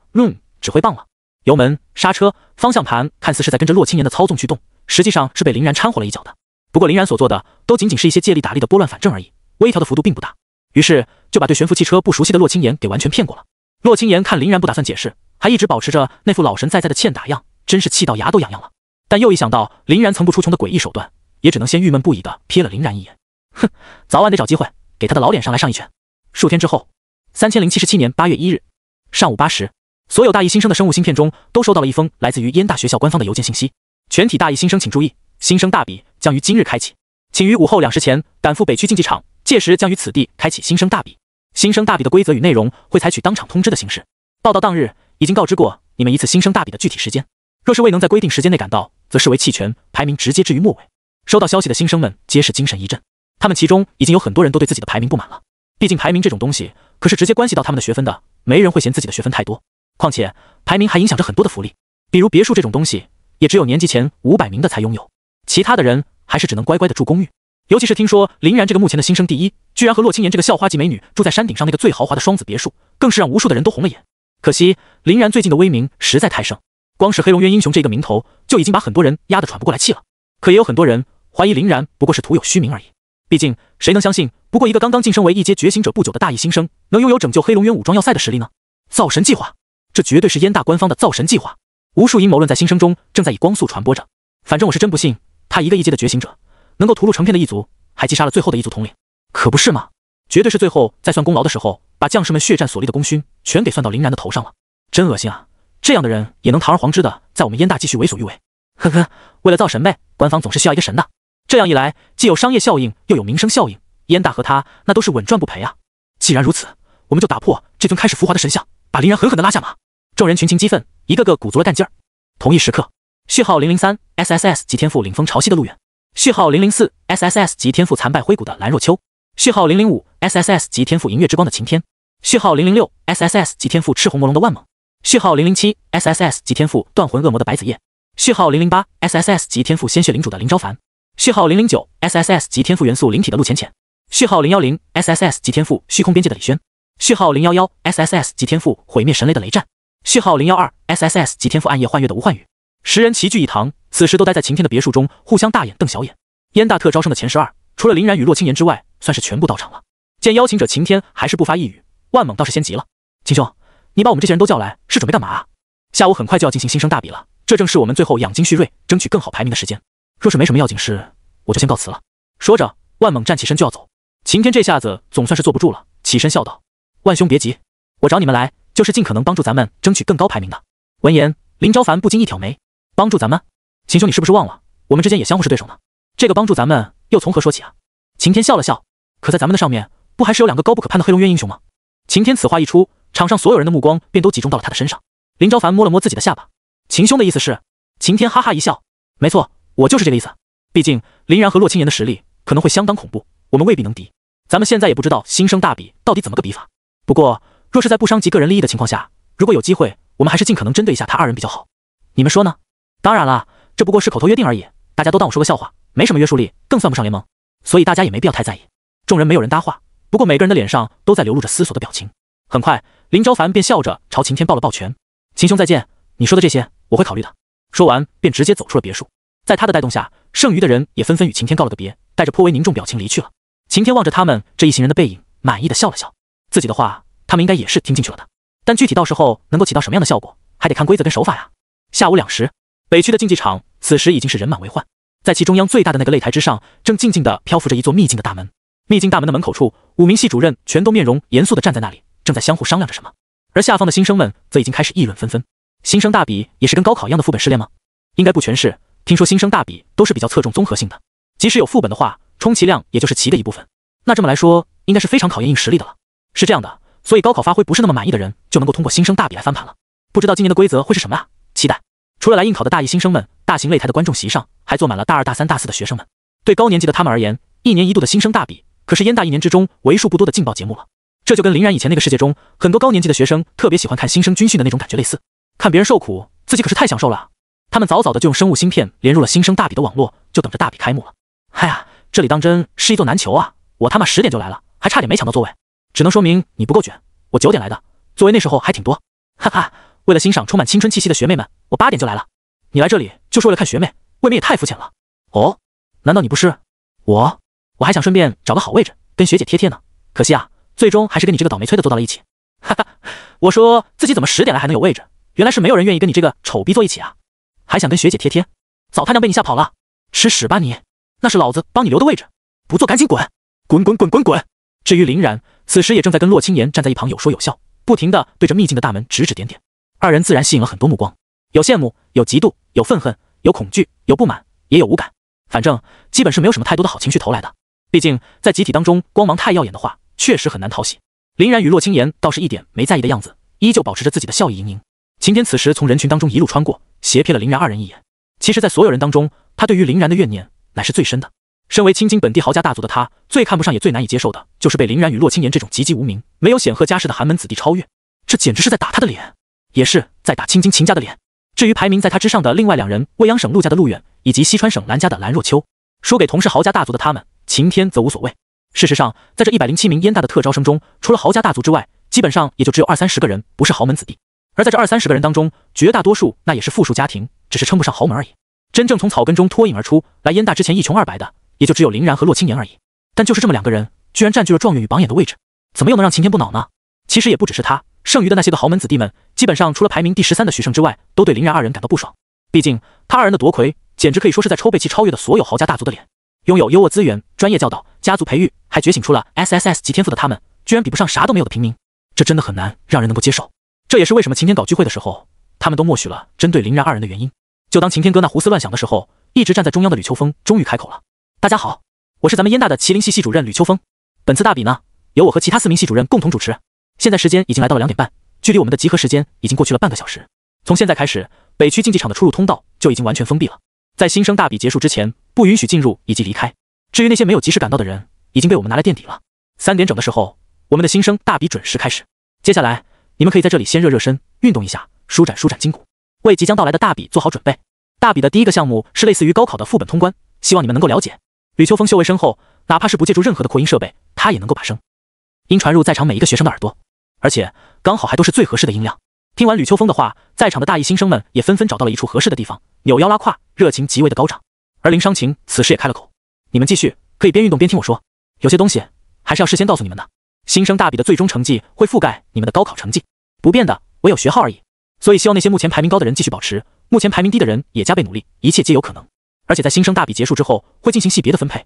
指挥棒了。油门、刹车、方向盘看似是在跟着洛青岩的操纵去动，实际上是被林然掺和了一脚的。不过林然所做的都仅仅是一些借力打力的拨乱反正而已，微调的幅度并不大，于是就把对悬浮汽车不熟悉的洛青岩给完全骗过了。洛青岩看林然不打算解释，还一直保持着那副老神在在的欠打样，真是气到牙都痒痒了。但又一想到林然层出不穷的诡异手段，也只能先郁闷不已地瞥了林然一眼。哼，早晚得找机会给他的老脸上来上一拳。数天之后，3077年8月1日上午8时，所有大一新生的生物芯片中都收到了一封来自于燕大学校官方的邮件信息：全体大一新生请注意，新生大比将于今日开启，请于午后2时前赶赴北区竞技场，届时将于此地开启新生大比。新生大比的规则与内容会采取当场通知的形式，报到当日已经告知过你们一次新生大比的具体时间，若是未能在规定时间内赶到，则视为弃权，排名直接置于末尾。收到消息的新生们皆是精神一振，他们其中已经有很多人都对自己的排名不满了，毕竟排名这种东西可是直接关系到他们的学分的，没人会嫌自己的学分太多，况且排名还影响着很多的福利，比如别墅这种东西也只有年级前500名的才拥有，其他的人还是只能乖乖的住公寓。尤其是听说林然这个目前的新生第一，居然和洛青岩这个校花级美女住在山顶上那个最豪华的双子别墅，更是让无数的人都红了眼。可惜林然最近的威名实在太盛，光是黑龙渊英雄这个名头就已经把很多人压得喘不过来气了。可也有很多人怀疑林然不过是徒有虚名而已，毕竟谁能相信不过一个刚刚晋升为一阶觉醒者不久的大一新生能拥有拯救黑龙渊武装要塞的实力呢？造神计划，这绝对是燕大官方的造神计划，无数阴谋论在新生中正在以光速传播着。反正我是真不信他一个一阶的觉醒者能够屠戮成片的一族，还击杀了最后的一族统领，可不是吗？绝对是最后在算功劳的时候，把将士们血战所立的功勋全给算到林然的头上了，真恶心啊！这样的人也能堂而皇之的在我们燕大继续为所欲为。呵呵，为了造神呗，官方总是需要一个神的。这样一来，既有商业效应，又有名声效应，燕大和他那都是稳赚不赔啊。既然如此，我们就打破这尊开始浮华的神像，把林然狠狠地拉下马。众人群情激愤，一个个鼓足了干劲儿。同一时刻，序号003 SSS 级天赋领风潮汐的陆远，序号004 SSS 级天赋残败灰谷的蓝若秋，序号005 SSS 级天赋银月之光的晴天，序号006 SSS 级天赋赤红魔龙的万猛，序号007 SSS 级天赋断魂恶魔的白子夜，序号008 SSS 级天赋鲜血领主的林昭凡，序号009 SSS 级天赋元素灵体的陆浅浅，序号010 SSS 级天赋虚空边界的李轩，序号011 SSS 级天赋毁灭神雷的雷战，序号012 SSS 级天赋暗夜幻月的吴幻宇。10人齐聚一堂，此时都待在晴天的别墅中，互相大眼瞪小眼。燕大特招生的前12，除了林然与洛青言之外，算是全部到场了。见邀请者晴天还是不发一语，万猛倒是先急了：“秦兄，你把我们这些人都叫来，是准备干嘛啊？下午很快就要进行新生大比了，这正是我们最后养精蓄锐，争取更好排名的时间。若是没什么要紧事，我就先告辞了。”说着，万猛站起身就要走。晴天这下子总算是坐不住了，起身笑道：“万兄别急，我找你们来就是尽可能帮助咱们争取更高排名的。”闻言，林昭凡不禁一挑眉：“帮助咱们？秦兄，你是不是忘了我们之间也相互是对手呢？这个帮助咱们又从何说起啊？”晴天笑了笑：“可在咱们的上面，不还是有2个高不可攀的黑龙渊英雄吗？”晴天此话一出，场上所有人的目光便都集中到了他的身上。林昭凡摸了摸自己的下巴：“秦兄的意思是？”晴天哈哈一笑：“没错，我就是这个意思。毕竟林然和洛青言的实力可能会相当恐怖，我们未必能敌。咱们现在也不知道新生大比到底怎么个比法。不过，若是在不伤及个人利益的情况下，如果有机会，我们还是尽可能针对一下他2人比较好。你们说呢？”“当然了，这不过是口头约定而已，大家都当我说个笑话，没什么约束力，更算不上联盟，所以大家也没必要太在意。”众人没有人搭话，不过每个人的脸上都在流露着思索的表情。很快，林昭凡便笑着朝晴天抱了抱拳：“秦兄再见，你说的这些我会考虑的。”说完便直接走出了别墅。在他的带动下，剩余的人也纷纷与晴天告了个别，带着颇为凝重表情离去了。晴天望着他们这一行人的背影，满意的笑了笑。自己的话他们应该也是听进去了的，但具体到时候能够起到什么样的效果，还得看规则跟手法呀。下午2时，北区的竞技场此时已经是人满为患，在其中央最大的那个擂台之上，正静静地漂浮着一座秘境的大门。秘境大门的门口处，5名系主任全都面容严肃地站在那里，正在相互商量着什么。而下方的新生们则已经开始议论纷纷。新生大比也是跟高考一样的副本试炼吗？应该不全是，听说新生大比都是比较侧重综合性的，即使有副本的话，充其量也就是其的一部分。那这么来说，应该是非常考验硬实力的了。是这样的，所以高考发挥不是那么满意的人，就能够通过新生大比来翻盘了。不知道今年的规则会是什么啊？期待。除了来应考的大一新生们，大型擂台的观众席上还坐满了大2、大3、大4的学生们。对高年级的他们而言，1年1度的新生大比可是燕大1年之中为数不多的劲爆节目了。这就跟林然以前那个世界中很多高年级的学生特别喜欢看新生军训的那种感觉类似，看别人受苦，自己可是太享受了啊。他们早早的就用生物芯片连入了新生大比的网络，就等着大比开幕了。嗨呀，这里当真是一座难求啊！我他妈10点就来了，还差点没抢到座位，只能说明你不够卷。我9点来的，座位那时候还挺多。哈哈，为了欣赏充满青春气息的学妹们，我8点就来了。你来这里就是为了看学妹，未免也太肤浅了。哦，难道你不是？我还想顺便找个好位置跟学姐贴贴呢，可惜啊，最终还是跟你这个倒霉催的坐到了一起。哈哈，我说自己怎么10点来还能有位置，原来是没有人愿意跟你这个丑逼坐一起啊！还想跟学姐贴贴，早他娘被你吓跑了，吃屎吧你！那是老子帮你留的位置，不坐赶紧滚！滚滚滚滚滚！至于林然，此时也正在跟洛青言站在一旁有说有笑，不停地对着秘境的大门指指点点。2人自然吸引了很多目光，有羡慕，有嫉妒，有愤恨，有恐惧，有不满，也有无感，反正基本是没有什么太多的好情绪投来的。毕竟在集体当中光芒太耀眼的话，确实很难讨喜。林然与洛青言倒是一点没在意的样子，依旧保持着自己的笑意盈盈。晴天此时从人群当中一路穿过，斜瞥了林然2人一眼。其实在所有人当中，他对于林然的怨念乃是最深的。身为青京本地豪家大族的他，最看不上也最难以接受的就是被林然与洛青言这种籍籍无名、没有显赫家世的寒门子弟超越，这简直是在打他的脸，也是在打青京秦家的脸。至于排名在他之上的另外2人，未央省陆家的陆远以及西川省蓝家的蓝若秋，输给同是豪家大族的他们，晴天则无所谓。事实上，在这107名燕大的特招生中，除了豪家大族之外，基本上也就只有20-30个人不是豪门子弟。而在这20-30个人当中，绝大多数那也是富庶家庭，只是称不上豪门而已。真正从草根中脱颖而出，来燕大之前一穷二白的，也就只有林然和洛青言而已。但就是这么2个人，居然占据了状元与榜眼的位置，怎么又能让晴天不恼呢？其实也不只是他，剩余的那些个豪门子弟们，基本上除了排名第13的徐胜之外，都对林然2人感到不爽。毕竟他2人的夺魁，简直可以说是在抽背期超越的所有豪家大族的脸。拥有优渥资源、专业教导、家族培育，还觉醒出了 SSS 级天赋的他们，居然比不上啥都没有的平民，这真的很难让人能够接受。这也是为什么晴天搞聚会的时候，他们都默许了针对林然2人的原因。就当晴天哥那胡思乱想的时候，一直站在中央的吕秋风终于开口了：“大家好，我是咱们燕大的麒麟系系主任吕秋风。本次大比呢，由我和其他4名系主任共同主持。现在时间已经来到了2点半，距离我们的集合时间已经过去了半个小时。从现在开始，北区竞技场的出入通道就已经完全封闭了，在新生大比结束之前，不允许进入以及离开。至于那些没有及时赶到的人，已经被我们拿来垫底了。3点整的时候，我们的新生大比准时开始。接下来，你们可以在这里先热热身，运动一下，舒展筋骨，为即将到来的大比做好准备。大比的第一个项目是类似于高考的副本通关，希望你们能够了解。吕秋风嗅味深厚，哪怕是不借助任何的扩音设备，他也能够把声音传入在场每一个学生的耳朵，而且刚好还都是最合适的音量。听完吕秋风的话，在场的大一新生们也纷纷找到了一处合适的地方，扭腰拉胯，热情极为的高涨。而林商情此时也开了口：“你们继续，可以边运动边听我说。有些东西还是要事先告诉你们的。新生大比的最终成绩会覆盖你们的高考成绩，不变的唯有学号而已。所以希望那些目前排名高的人继续保持，目前排名低的人也加倍努力，一切皆有可能。而且在新生大比结束之后，会进行系别的分配，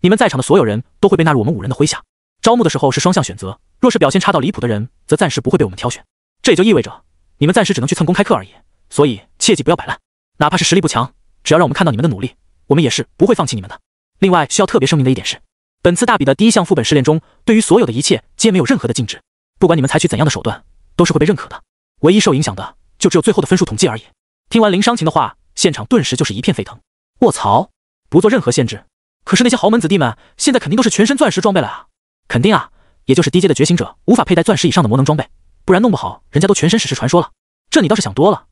你们在场的所有人都会被纳入我们5人的麾下。招募的时候是双向选择，若是表现差到离谱的人，则暂时不会被我们挑选。这也就意味着你们暂时只能去蹭公开课而已。所以切记不要摆烂，哪怕是实力不强，只要让我们看到你们的努力，我们也是不会放弃你们的。另外需要特别声明的一点是，本次大比的第1项副本试炼中，对于所有的一切皆没有任何的禁止，不管你们采取怎样的手段，都是会被认可的。唯一受影响的就只有最后的分数统计而已。听完林商情的话，现场顿时就是一片沸腾。卧槽，不做任何限制，可是那些豪门子弟们现在肯定都是全身钻石装备了啊！肯定啊，也就是低阶的觉醒者无法佩戴钻石以上的魔能装备，不然弄不好人家都全身史诗传说了。这你倒是想多了，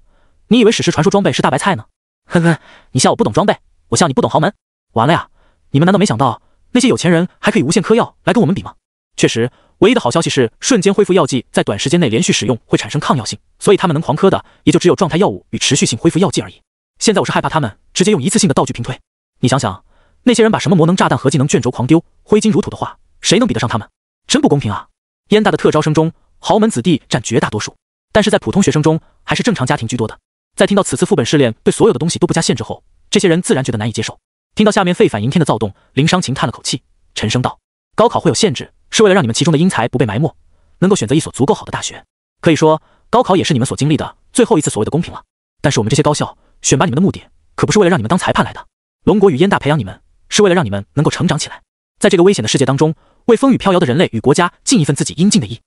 你以为史诗传说装备是大白菜呢？哼哼，你笑我不懂装备，我笑你不懂豪门。完了呀，你们难道没想到那些有钱人还可以无限嗑药来跟我们比吗？确实，唯一的好消息是瞬间恢复药剂在短时间内连续使用会产生抗药性，所以他们能狂嗑的也就只有状态药物与持续性恢复药剂而已。现在我是害怕他们直接用一次性的道具平推。你想想，那些人把什么魔能炸弹和技能卷轴狂丢，挥金如土的话，谁能比得上他们？真不公平啊！燕大的特招生中，豪门子弟占绝大多数，但是在普通学生中还是正常家庭居多的。在听到此次副本试炼对所有的东西都不加限制后，这些人自然觉得难以接受。听到下面沸反盈天的躁动，林商情叹了口气，沉声道：“高考会有限制，是为了让你们其中的英才不被埋没，能够选择一所足够好的大学。可以说，高考也是你们所经历的最后一次所谓的公平了。但是我们这些高校选拔你们的目的，可不是为了让你们当裁判来的。龙国与燕大培养你们，是为了让你们能够成长起来，在这个危险的世界当中，为风雨飘摇的人类与国家尽一份自己应尽的义。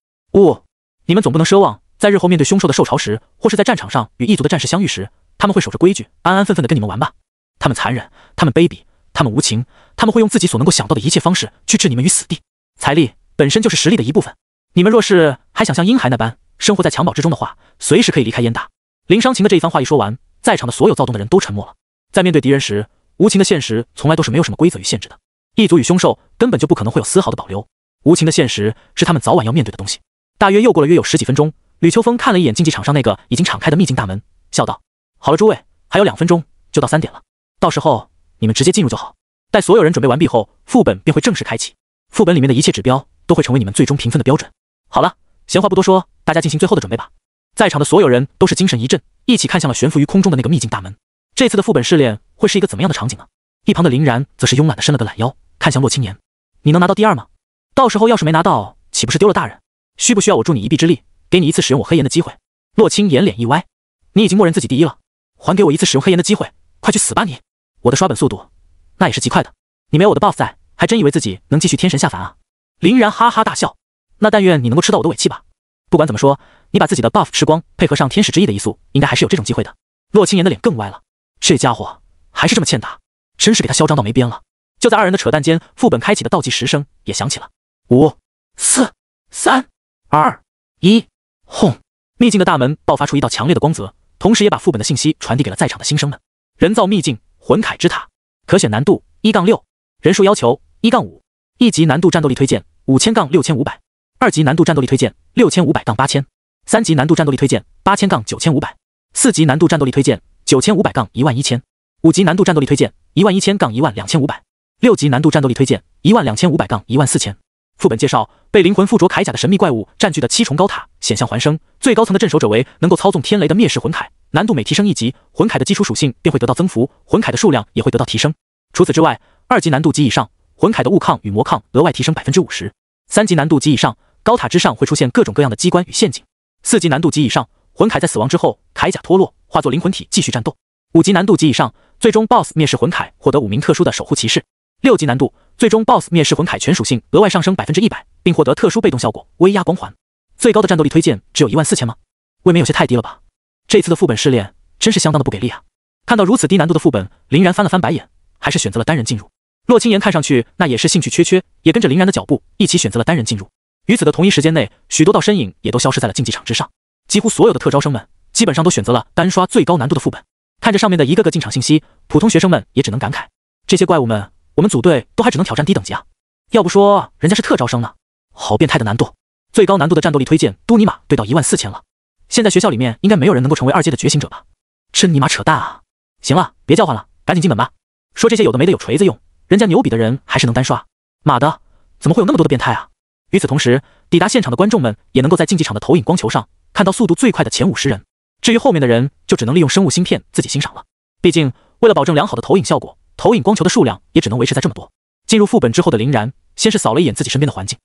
你们总不能奢望在日后面对凶兽的受潮时，或是在战场上与异族的战士相遇时，他们会守着规矩，安安分分的跟你们玩吧？他们残忍，他们卑鄙，他们无情，他们会用自己所能够想到的一切方式去置你们于死地。财力本身就是实力的一部分，你们若是还想像婴孩那般生活在襁褓之中的话，随时可以离开燕大。”林商情的这一番话一说完，在场的所有躁动的人都沉默了。在面对敌人时，无情的现实从来都是没有什么规则与限制的，异族与凶兽根本就不可能会有丝毫的保留。无情的现实是他们早晚要面对的东西。大约又过了约有10几分钟，吕秋风看了一眼竞技场上那个已经敞开的秘境大门，笑道：“好了，诸位，还有2分钟就到3点了，到时候你们直接进入就好。待所有人准备完毕后，副本便会正式开启。副本里面的一切指标都会成为你们最终评分的标准。好了，闲话不多说，大家进行最后的准备吧。”在场的所有人都是精神一振，一起看向了悬浮于空中的那个秘境大门。这次的副本试炼会是一个怎么样的场景呢？一旁的林然则是慵懒的伸了个懒腰，看向洛青言：“你能拿到第2吗？到时候要是没拿到，岂不是丢了大人？需不需要我助你一臂之力，给你一次使用我黑岩的机会？”洛青言脸一歪：“你已经默认自己第1了，还给我一次使用黑岩的机会，快去死吧你！我的刷本速度那也是极快的，你没有我的 buff 在，还真以为自己能继续天神下凡啊？”林然哈哈大笑：“那但愿你能够吃到我的尾气吧。不管怎么说，你把自己的 buff 吃光，配合上天使之翼的一速，应该还是有这种机会的。”洛青言的脸更歪了，这家伙还是这么欠打，真是给他嚣张到没边了。就在2人的扯淡间，副本开启的倒计时声也响起了，5、4、3、2、1，轰！秘境的大门爆发出一道强烈的光泽，同时也把副本的信息传递给了在场的新生们。人造秘境魂铠之塔，可选难度1-6，人数要求1-5，一级难度战斗力推荐5000-6500，二级难度战斗力推荐6500-8000，三级难度战斗力推荐8000-9500，四级难度战斗力推荐9500-11000，五级难度战斗力推荐11000-12500，六级难度战斗力推荐12500-14000。副本介绍：被灵魂附着铠甲的神秘怪物占据的7重高塔显象环生，最高层的镇守者为能够操纵天雷的灭世魂铠，难度每提升1级，魂铠的基础属性便会得到增幅，魂铠的数量也会得到提升。除此之外，2级难度及以上，魂铠的物抗与魔抗额外提升50%； 3级难度及以上，高塔之上会出现各种各样的机关与陷阱； 4级难度及以上，魂铠在死亡之后，铠甲脱落，化作灵魂体继续战斗； 5级难度及以上，最终 BOSS 灭世魂铠获得5名特殊的守护骑士； 6级难度，最终 BOSS 灭世魂铠全属性额外上升100%，并获得特殊被动效果威压光环。最高的战斗力推荐只有14000吗？未免有些太低了吧？这次的副本试炼真是相当的不给力啊！看到如此低难度的副本，林然翻了翻白眼，还是选择了单人进入。洛清言看上去那也是兴趣缺缺，也跟着林然的脚步一起选择了单人进入。与此的同一时间内，许多道身影也都消失在了竞技场之上。几乎所有的特招生们基本上都选择了单刷最高难度的副本。看着上面的一个个进场信息，普通学生们也只能感慨：这些怪物们，我们组队都还只能挑战低等级啊！要不说人家是特招生呢，好变态的难度！最高难度的战斗力推荐都尼玛对到14000了。现在学校里面应该没有人能够成为2阶的觉醒者吧？真尼玛扯淡啊！行了，别叫唤了，赶紧进门吧。说这些有的没的有锤子用，人家牛比的人还是能单刷。妈的，怎么会有那么多的变态啊？与此同时，抵达现场的观众们也能够在竞技场的投影光球上看到速度最快的前50人。至于后面的人，就只能利用生物芯片自己欣赏了。毕竟，为了保证良好的投影效果，投影光球的数量也只能维持在这么多。进入副本之后的林然，先是扫了一眼自己身边的环境。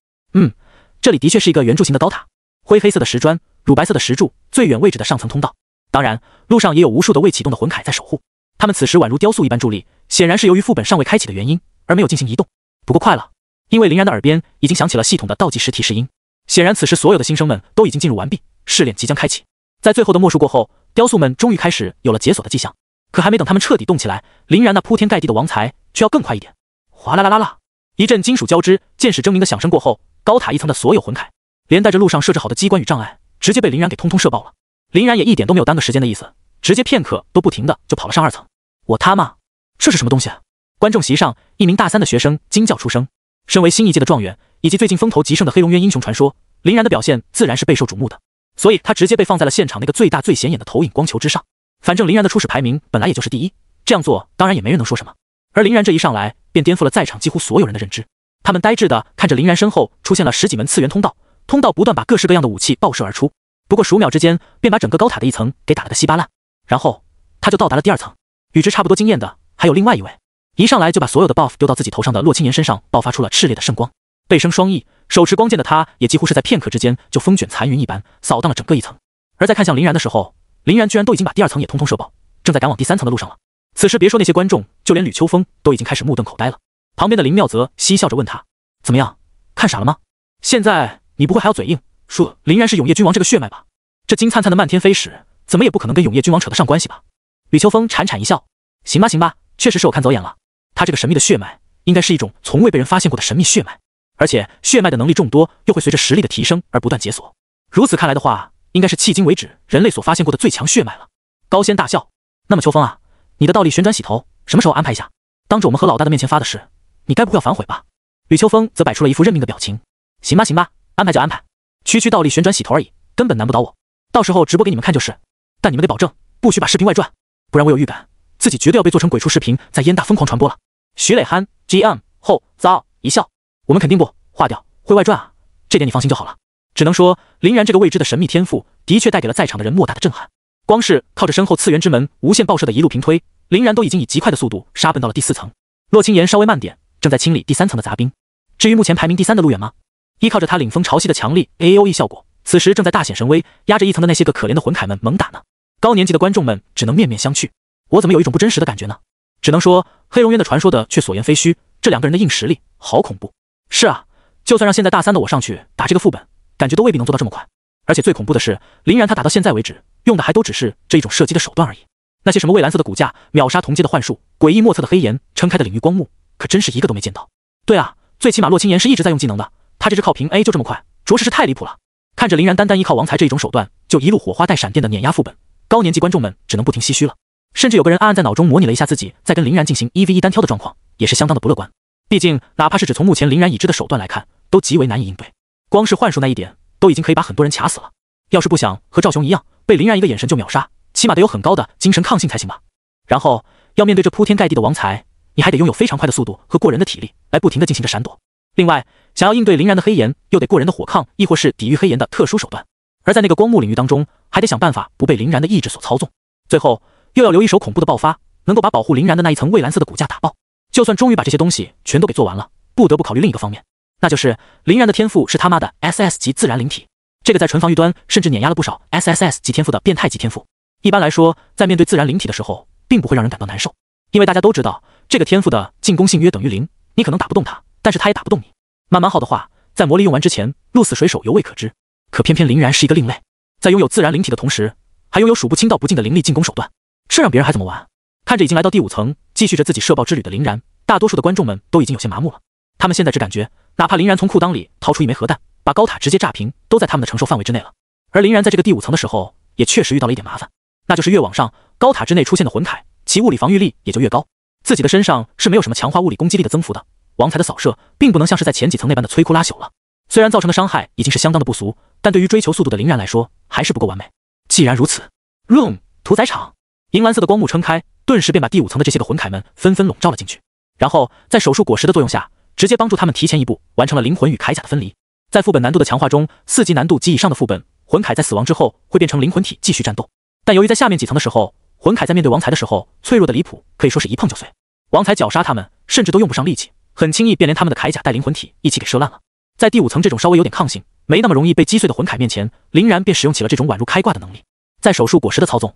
这里的确是一个圆柱形的高塔，灰黑色的石砖，乳白色的石柱，最远位置的上层通道。当然，路上也有无数的未启动的魂铠在守护。他们此时宛如雕塑一般伫立，显然是由于副本尚未开启的原因，而没有进行移动。不过快了，因为林然的耳边已经响起了系统的倒计时提示音。显然此时所有的新生们都已经进入完毕，试炼即将开启。在最后的默数过后，雕塑们终于开始有了解锁的迹象。可还没等他们彻底动起来，林然那铺天盖地的王财却要更快一点。哗啦啦啦啦，一阵金属交织、箭矢狰鸣的响声过后，高塔一层的所有魂铠，连带着路上设置好的机关与障碍，直接被林然给通通射爆了。林然也一点都没有耽搁时间的意思，直接片刻都不停的就跑了上2层。我他妈，这是什么东西啊？观众席上，一名大3的学生惊叫出声。身为新一届的状元，以及最近风头极盛的黑龙渊英雄传说，林然的表现自然是备受瞩目的，所以他直接被放在了现场那个最大最显眼的投影光球之上。反正林然的初始排名本来也就是第一，这样做当然也没人能说什么。而林然这一上来，便颠覆了在场几乎所有人的认知。他们呆滞的看着林然身后出现了10几门次元通道，通道不断把各式各样的武器爆射而出，不过数秒之间便把整个高塔的一层给打了个稀巴烂。然后他就到达了第2层，与之差不多惊艳的还有另外一位，一上来就把所有的 buff 丢到自己头上的洛清言身上，爆发出了炽烈的圣光。背生双翼，手持光剑的他，也几乎是在片刻之间就风卷残云一般扫荡了整个一层。而在看向林然的时候，林然居然都已经把第2层也通通射爆，正在赶往第3层的路上了。此时别说那些观众，就连吕秋风都已经开始目瞪口呆了。旁边的林妙泽嬉笑着问他：怎么样，看傻了吗？现在你不会还要嘴硬说林然是永夜君王这个血脉吧？这金灿灿的漫天飞矢，怎么也不可能跟永夜君王扯得上关系吧？吕秋风惨惨一笑：行吧行吧，确实是我看走眼了。他这个神秘的血脉，应该是一种从未被人发现过的神秘血脉，而且血脉的能力众多，又会随着实力的提升而不断解锁。如此看来的话，应该是迄今为止人类所发现过的最强血脉了。高仙大笑：那么秋风啊，你的倒立旋转洗头什么时候安排一下？当着我们和老大的面前发的誓，你该不会要反悔吧？吕秋风则摆出了一副认命的表情：行吧行吧，安排就安排，区区倒立旋转洗头而已，根本难不倒我，到时候直播给你们看就是。但你们得保证不许把视频外传，不然我有预感自己绝对要被做成鬼畜视频，在燕大疯狂传播了。徐磊憨 GM 后遭一笑：我们肯定不划掉，会外传啊，这点你放心就好了。只能说林然这个未知的神秘天赋的确带给了在场的人莫大的震撼。光是靠着身后次元之门无限爆射的一路平推，林然都已经以极快的速度杀奔到了第4层。洛清言稍微慢点，正在清理第3层的杂兵。至于目前排名第3的陆远吗？依靠着他领风潮汐的强力 AOE 效果，此时正在大显神威，压着一层的那些个可怜的魂铠们猛打呢。高年级的观众们只能面面相觑。我怎么有一种不真实的感觉呢？只能说黑龙渊的传说的却所言非虚，这2个人的硬实力好恐怖。是啊，就算让现在大3的我上去打这个副本，感觉都未必能做到这么快。而且最恐怖的是，林然他打到现在为止用的还都只是这一种射击的手段而已。那些什么蔚蓝色的骨架、秒杀同阶的幻术、诡异莫测的黑岩、撑开的领域光幕，可真是一个都没见到。对啊，最起码洛清言是一直在用技能的，他这只靠平 A 就这么快，着实是太离谱了。看着林然单单依靠王财这一种手段就一路火花带闪电的碾压副本，高年级观众们只能不停唏嘘了。甚至有个人暗暗在脑中模拟了一下自己在跟林然进行1v1单挑的状况，也是相当的不乐观。毕竟哪怕是只从目前林然已知的手段来看，都极为难以应对。光是幻术那一点都已经可以把很多人卡死了，要是不想和赵雄一样被林然一个眼神就秒杀，起码得有很高的精神抗性才行吧。然后要面对这铺天盖地的王财，你还得拥有非常快的速度和过人的体力来不停的进行着闪躲。另外想要应对林然的黑岩，又得过人的火抗亦或是抵御黑岩的特殊手段，而在那个光幕领域当中，还得想办法不被林然的意志所操纵。最后又要留一手恐怖的爆发，能够把保护林然的那一层蔚蓝色的骨架打爆。就算终于把这些东西全都给做完了，不得不考虑另一个方面，那就是林然的天赋是他妈的 SS 级自然灵体，这个在纯防御端甚至碾压了不少 SSS 级天赋的变态级天赋。一般来说，在面对自然灵体的时候，并不会让人感到难受，因为大家都知道这个天赋的进攻性约等于0，你可能打不动他，但是他也打不动你。慢慢耗的话，在魔力用完之前，鹿死水手犹未可知。可偏偏林然是一个另类，在拥有自然灵体的同时，还拥有数不清道不尽的灵力进攻手段，这让别人还怎么玩？看着已经来到第5层，继续着自己射爆之旅的林然，大多数的观众们都已经有些麻木了。他们现在只感觉，哪怕林然从裤裆里掏出一枚核弹，把高塔直接炸平，都在他们的承受范围之内了。而林然在这个第5层的时候，也确实遇到了一点麻烦，那就是越往上，高塔之内出现的魂铠，其物理防御力也就越高。自己的身上是没有什么强化物理攻击力的增幅的，王才的扫射并不能像是在前几层那般的摧枯拉朽了。虽然造成的伤害已经是相当的不俗，但对于追求速度的林然来说，还是不够完美。既然如此 ，Room 屠宰场，银蓝色的光幕撑开，顿时便把第5层的这些个魂铠们纷纷笼罩了进去。然后在手术果实的作用下，直接帮助他们提前一步完成了灵魂与铠甲的分离。在副本难度的强化中，4级难度及以上的副本，魂铠在死亡之后会变成灵魂体继续战斗。但由于在下面几层的时候，魂铠在面对王才的时候脆弱的离谱，可以说是一碰就碎。王才绞杀他们，甚至都用不上力气，很轻易便连他们的铠甲带灵魂体一起给射烂了。在第5层这种稍微有点抗性，没那么容易被击碎的魂铠面前，林然便使用起了这种宛如开挂的能力。在手术果实的操纵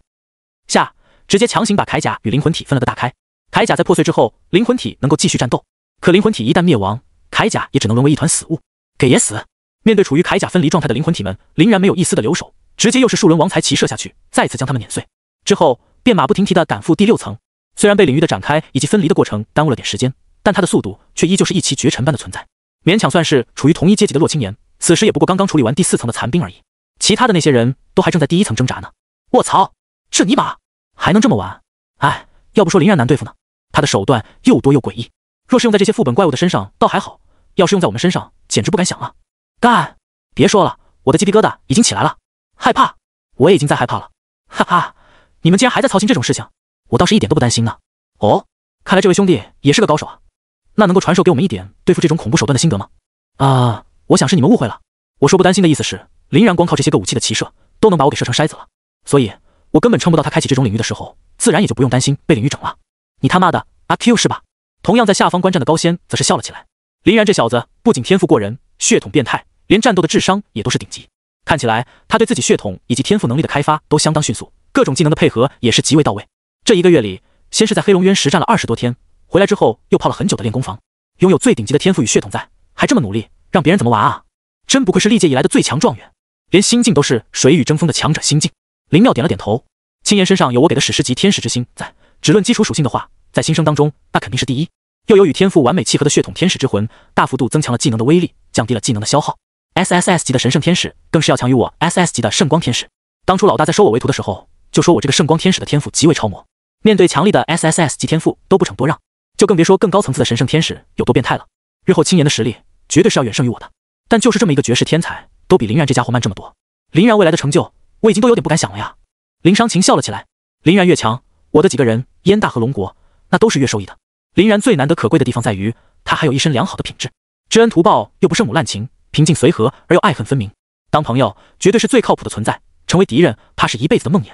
下，直接强行把铠甲与灵魂体分了个大开。铠甲在破碎之后，灵魂体能够继续战斗，可灵魂体一旦灭亡，铠甲也只能沦为一团死物，给也死。面对处于铠甲分离状态的灵魂体们，林然没有一丝的留手，直接又是数轮王才骑射下去，再次将他们碾碎。之后便马不停蹄地赶赴第6层。虽然被领域的展开以及分离的过程耽误了点时间，但他的速度却依旧是一骑绝尘般的存在，勉强算是处于同一阶级的洛青岩，此时也不过刚刚处理完第4层的残兵而已。其他的那些人都还正在第1层挣扎呢。卧槽，这尼玛还能这么玩？哎，要不说林然难对付呢，他的手段又多又诡异。若是用在这些副本怪物的身上倒还好，要是用在我们身上，简直不敢想啊！干！别说了，我的鸡皮疙瘩已经起来了，害怕，我也已经在害怕了。哈哈，你们竟然还在操心这种事情，我倒是一点都不担心呢。哦，看来这位兄弟也是个高手啊，那能够传授给我们一点对付这种恐怖手段的心得吗？我想是你们误会了，我说不担心的意思是，林然光靠这些个武器的骑射，都能把我给射成筛子了，所以我根本撑不到他开启这种领域的时候，自然也就不用担心被领域整了。你他妈的阿 Q 是吧？同样在下方观战的高仙则是笑了起来。林然这小子不仅天赋过人，血统变态，连战斗的智商也都是顶级。看起来他对自己血统以及天赋能力的开发都相当迅速，各种技能的配合也是极为到位。这1个月里，先是在黑龙渊实战了20多天，回来之后又泡了很久的练功房，拥有最顶级的天赋与血统在，还这么努力，让别人怎么玩啊？真不愧是历届以来的最强状元，连心境都是水与争锋的强者心境。林妙点了点头，青岩身上有我给的史诗级天使之心在，只论基础属性的话，在新生当中那肯定是第一。又有与天赋完美契合的血统天使之魂，大幅度增强了技能的威力，降低了技能的消耗。SSS 级的神圣天使更是要强于我 SS 级的圣光天使。当初老大在收我为徒的时候，就说我这个圣光天使的天赋极为超模，面对强力的 SSS 级天赋都不逞多让，就更别说更高层次的神圣天使有多变态了。日后青岩的实力绝对是要远胜于我的，但就是这么一个绝世天才，都比林然这家伙慢这么多。林然未来的成就，我已经都有点不敢想了呀。林伤情笑了起来，林然越强，我的几个人燕大和龙国那都是越受益的。林然最难得可贵的地方在于，他还有一身良好的品质，知恩图报又不圣母滥情，平静随和而又爱恨分明。当朋友绝对是最靠谱的存在，成为敌人怕是一辈子的梦魇。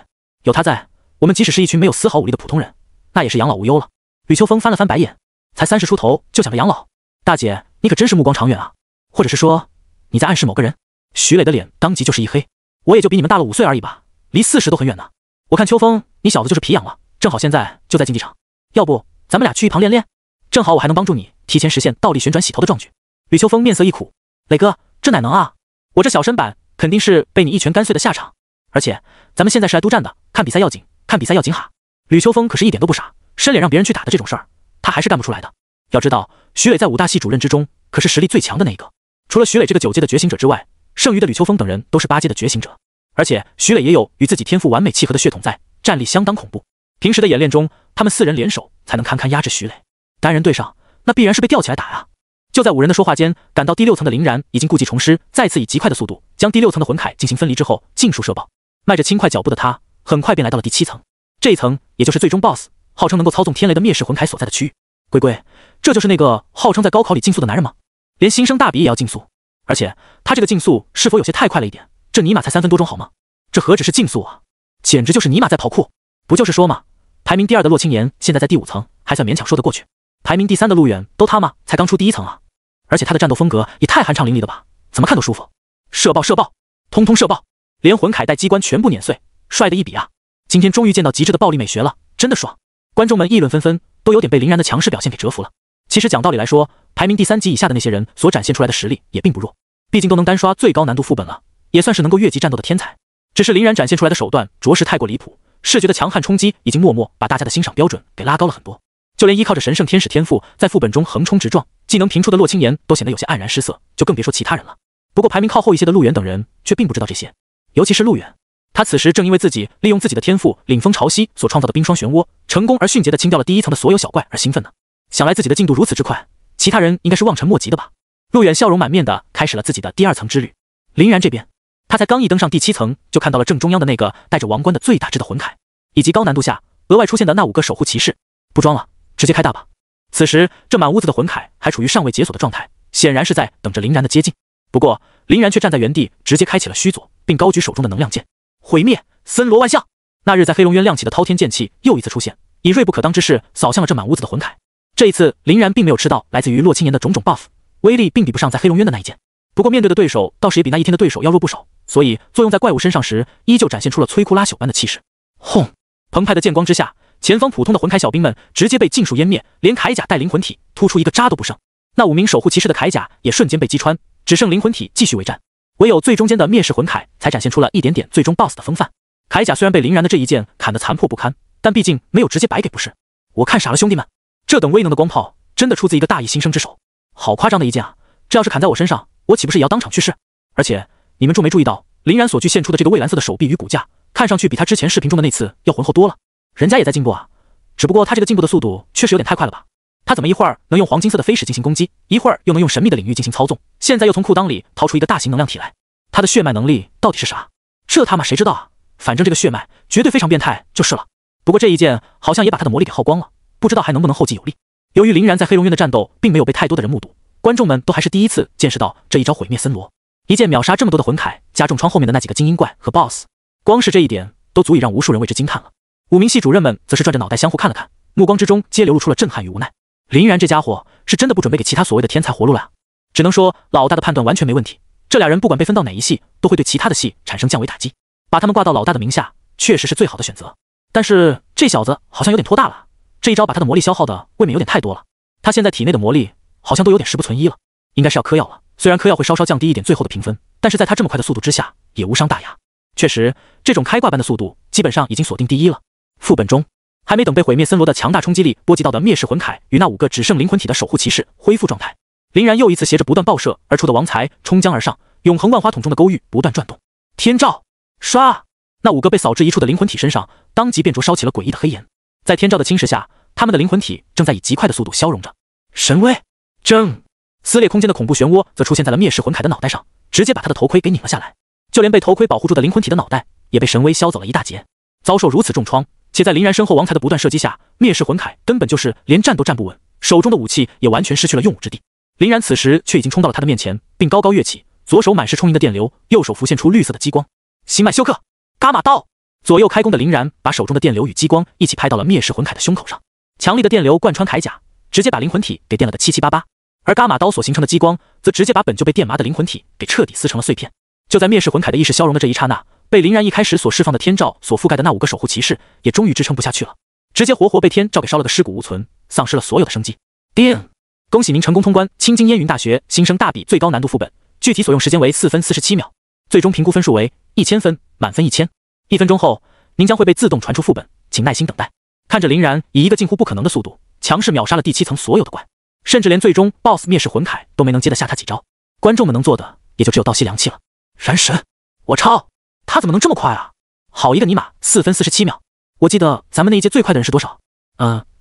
有他在，我们即使是一群没有丝毫武力的普通人，那也是养老无忧了。吕秋风翻了翻白眼，才30出头就想着养老，大姐你可真是目光长远啊，或者是说你在暗示某个人？徐磊的脸当即就是一黑，我也就比你们大了5岁而已吧，离40都很远呢。我看秋风你小子就是皮痒了，正好现在就在竞技场，要不咱们俩去一旁练练，正好我还能帮助你提前实现倒立旋转洗头的壮举。吕秋风面色一苦，磊哥这哪能啊，我这小身板肯定是被你一拳干碎的下场，而且咱们现在是来督战的，看比赛要紧，看比赛要紧哈。吕秋风可是一点都不傻，伸脸让别人去打的这种事儿他还是干不出来的。要知道徐磊在5大系主任之中可是实力最强的那一个，除了徐磊这个9阶的觉醒者之外，剩余的吕秋风等人都是8阶的觉醒者，而且徐磊也有与自己天赋完美契合的血统在，战力相当恐怖。平时的演练中，他们4人联手才能堪堪压制徐磊，单人对上那必然是被吊起来打呀。就在5人的说话间，赶到第6层的林然已经故技重施，再次以极快的速度将第6层的魂铠进行分离之后尽数射爆。迈着轻快脚步的他，很快便来到了第7层，这一层也就是最终 BOSS， 号称能够操纵天雷的灭世魂铠所在的区域。龟龟，这就是那个号称在高考里竞速的男人吗？连新生大比也要竞速，而且他这个竞速是否有些太快了一点？这尼玛才3分多钟好吗？这何止是竞速啊，简直就是尼玛在跑酷！不就是说嘛，排名第2的洛青岩现在在第5层，还算勉强说得过去。排名第3的陆远都他妈才刚出第1层啊！而且他的战斗风格也太酣畅淋漓了吧，怎么看都舒服。射爆射爆，通通射爆，连魂铠带机关全部碾碎，帅的一笔啊！今天终于见到极致的暴力美学了，真的爽！观众们议论纷纷，都有点被林然的强势表现给折服了。其实讲道理来说，排名第3级以下的那些人所展现出来的实力也并不弱，毕竟都能单刷最高难度副本了，也算是能够越级战斗的天才。只是林然展现出来的手段着实太过离谱，视觉的强悍冲击已经默默把大家的欣赏标准给拉高了很多。就连依靠着神圣天使天赋在副本中横冲直撞，技能频出的洛青岩都显得有些黯然失色，就更别说其他人了。不过排名靠后一些的陆远等人却并不知道这些，尤其是陆远，他此时正因为自己利用自己的天赋领风潮汐所创造的冰霜漩涡，成功而迅捷地清掉了第1层的所有小怪而兴奋呢。想来自己的进度如此之快，其他人应该是望尘莫及的吧。陆远笑容满面地开始了自己的第2层之旅。林然这边，他才刚一登上第7层，就看到了正中央的那个带着王冠的最大只的魂铠，以及高难度下额外出现的那5个守护骑士。不装了，直接开大吧。此时这满屋子的魂铠还处于尚未解锁的状态，显然是在等着林然的接近。不过林然却站在原地，直接开启了虚佐，并高举手中的能量剑，毁灭森罗万象。那日在黑龙渊亮起的滔天剑气又一次出现，以锐不可当之势扫向了这满屋子的魂铠。这一次林然并没有吃到来自于洛青岩的种种 buff， 威力并比不上在黑龙渊的那一剑。不过面对的对手倒是也比那一天的对手要弱不少，所以作用在怪物身上时，依旧展现出了摧枯拉朽般的气势。轰！澎湃的剑光之下，前方普通的魂铠小兵们直接被尽数湮灭，连铠甲带灵魂体突出一个渣都不剩。那5名守护骑士的铠甲也瞬间被击穿，只剩灵魂体继续为战。唯有最中间的灭世魂铠才展现出了一点点最终 BOSS 的风范。铠甲虽然被林然的这一剑砍得残破不堪，但毕竟没有直接白给不是。我看傻了兄弟们，这等威能的光炮真的出自一个大义新生之手，好夸张的一剑啊！这要是砍在我身上，我岂不是也要当场去世？而且你们注没注意到，林然所具现出的这个蔚蓝色的手臂与骨架，看上去比他之前视频中的那次要浑厚多了。人家也在进步啊，只不过他这个进步的速度确实有点太快了吧？他怎么一会儿能用黄金色的飞矢进行攻击，一会儿又能用神秘的领域进行操纵，现在又从裤裆里掏出一个大型能量体来？他的血脉能力到底是啥？这他妈谁知道啊？反正这个血脉绝对非常变态就是了。不过这一剑好像也把他的魔力给耗光了，不知道还能不能后继有力。由于林然在黑龙渊的战斗并没有被太多的人目睹，观众们都还是第一次见识到这一招毁灭森罗，一剑秒杀这么多的魂铠，加重窗后面的那几个精英怪和 BOSS， 光是这一点都足以让无数人为之惊叹了。5名系主任们则是转着脑袋相互看了看，目光之中皆流露出了震撼与无奈。林然这家伙是真的不准备给其他所谓的天才活路了啊！只能说老大的判断完全没问题，这俩人不管被分到哪一系，都会对其他的系产生降维打击，把他们挂到老大的名下，确实是最好的选择。但是这小子好像有点拖大了，这一招把他的魔力消耗的未免有点太多了，他现在体内的魔力好像都有点10不存1了，应该是要嗑药了。虽然嗑药会稍稍降低一点最后的评分，但是在他这么快的速度之下，也无伤大雅。确实，这种开挂般的速度基本上已经锁定第一了。副本中，还没等被毁灭森罗的强大冲击力波及到的灭世魂铠与那5个只剩灵魂体的守护骑士恢复状态，林然又一次携着不断爆射而出的王财冲江而上，永恒万花筒中的勾玉不断转动。天照，刷！那5个被扫至一处的灵魂体身上当即便着烧起了诡异的黑炎，在天照的侵蚀下，他们的灵魂体正在以极快的速度消融着。神威正撕裂空间的恐怖漩涡则出现在了灭世魂铠的脑袋上，直接把他的头盔给拧了下来，就连被头盔保护住的灵魂体的脑袋也被神威削走了一大截。遭受如此重创，且在林然身后王财的不断射击下，灭世魂铠根本就是连站都站不稳，手中的武器也完全失去了用武之地。林然此时却已经冲到了他的面前，并高高跃起，左手满是充盈的电流，右手浮现出绿色的激光。星脉休克，伽马刀！左右开弓的林然把手中的电流与激光一起拍到了灭世魂铠的胸口上，强力的电流贯穿铠甲，直接把灵魂体给电了个七七八八，而伽马刀所形成的激光则直接把本就被电麻的灵魂体给彻底撕成了碎片。就在灭世魂铠的意识消融的这一刹那，被林然一开始所释放的天照所覆盖的那5个守护骑士也终于支撑不下去了，直接活活被天照给烧了个尸骨无存，丧失了所有的生机。叮！恭喜您成功通关青金烟云大学新生大比最高难度副本，具体所用时间为4分47秒，最终评估分数为1000分，满分1000。1分钟后，您将会被自动传出副本，请耐心等待。看着林然以一个近乎不可能的速度，强势秒杀了第7层所有的怪，甚至连最终 BOSS 灭世魂铠都没能接得下他几招。观众们能做的也就只有倒吸凉气了。燃神，我操，他怎么能这么快啊？好一个尼玛，4分47秒！我记得咱们那一届最快的人是多少？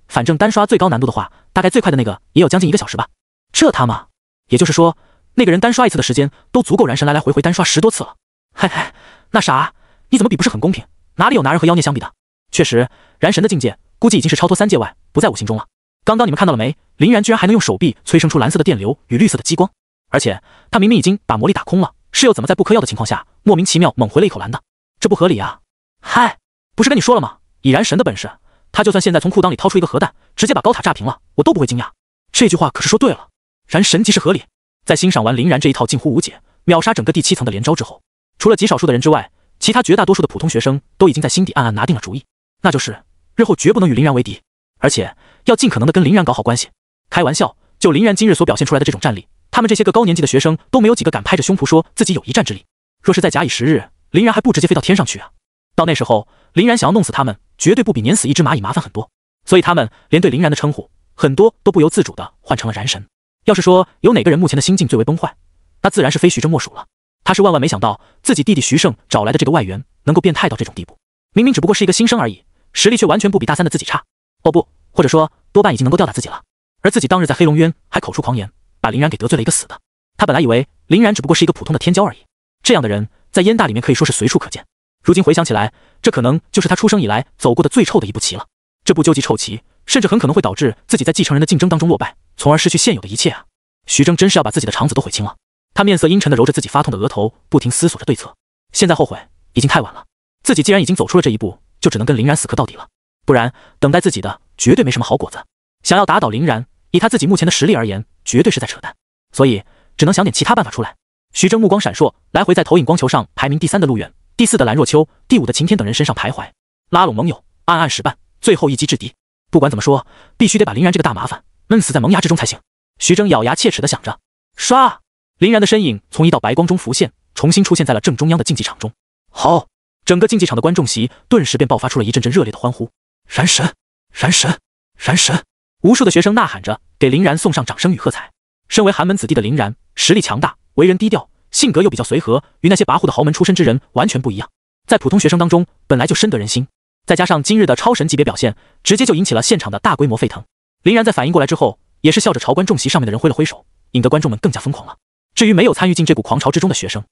反正单刷最高难度的话，大概最快的那个也有将近1个小时吧。这他妈，也就是说，那个人单刷一次的时间都足够燃神来来回回单刷10多次了。嘿嘿，那啥，你怎么比不是很公平？哪里有拿人和妖孽相比的？确实，燃神的境界估计已经是超脱3界外，不在5行中了。刚刚你们看到了没？林然居然还能用手臂催生出蓝色的电流与绿色的激光，而且他明明已经把魔力打空了，是又怎么在不嗑药的情况下莫名其妙猛回了一口蓝的？这不合理啊！嗨，不是跟你说了吗？以燃神的本事，他就算现在从裤裆里掏出一个核弹，直接把高塔炸平了，我都不会惊讶。这句话可是说对了，燃神即是合理。在欣赏完林然这一套近乎无解、秒杀整个第7层的连招之后，除了极少数的人之外，其他绝大多数的普通学生都已经在心底暗暗拿定了主意，那就是日后绝不能与林然为敌，而且要尽可能的跟林然搞好关系。开玩笑，就林然今日所表现出来的这种战力，他们这些个高年级的学生都没有几个敢拍着胸脯说自己有一战之力。若是再假以时日，林然还不直接飞到天上去啊？到那时候，林然想要弄死他们，绝对不比碾死一只蚂蚁麻烦很多。所以他们连对林然的称呼，很多都不由自主地换成了燃神。要是说有哪个人目前的心境最为崩坏，那自然是非徐峥莫属了。他是万万没想到自己弟弟徐胜找来的这个外援能够变态到这种地步，明明只不过是一个新生而已，实力却完全不比大三的自己差。哦不，或者说多半已经能够吊打自己了。而自己当日在黑龙渊还口出狂言，把林然给得罪了一个死的。他本来以为林然只不过是一个普通的天骄而已，这样的人在燕大里面可以说是随处可见。如今回想起来，这可能就是他出生以来走过的最臭的一步棋了。这步究极臭棋，甚至很可能会导致自己在继承人的竞争当中落败，从而失去现有的一切啊！徐峥真是要把自己的肠子都悔青了。他面色阴沉地揉着自己发痛的额头，不停思索着对策。现在后悔已经太晚了，自己既然已经走出了这一步，就只能跟林然死磕到底了，不然等待自己的绝对没什么好果子。想要打倒林然，以他自己目前的实力而言，绝对是在扯淡，所以只能想点其他办法出来。徐峥目光闪烁，来回在投影光球上排名第3的陆远、第4的蓝若秋、第5的秦天等人身上徘徊，拉拢盟友，暗暗使绊，最后一击制敌。不管怎么说，必须得把林然这个大麻烦闷死在萌芽之中才行。徐峥咬牙切齿地想着。唰，林然的身影从一道白光中浮现，重新出现在了正中央的竞技场中。好，整个竞技场的观众席顿时便爆发出了一阵阵热烈的欢呼。燃神，燃神，燃神！无数的学生呐喊着，给林然送上掌声与喝彩。身为寒门子弟的林然，实力强大，为人低调，性格又比较随和，与那些跋扈的豪门出身之人完全不一样。在普通学生当中，本来就深得人心，再加上今日的超神级别表现，直接就引起了现场的大规模沸腾。林然在反应过来之后，也是笑着朝观众席上面的人挥了挥手，引得观众们更加疯狂了。至于没有参与进这股狂潮之中的学生，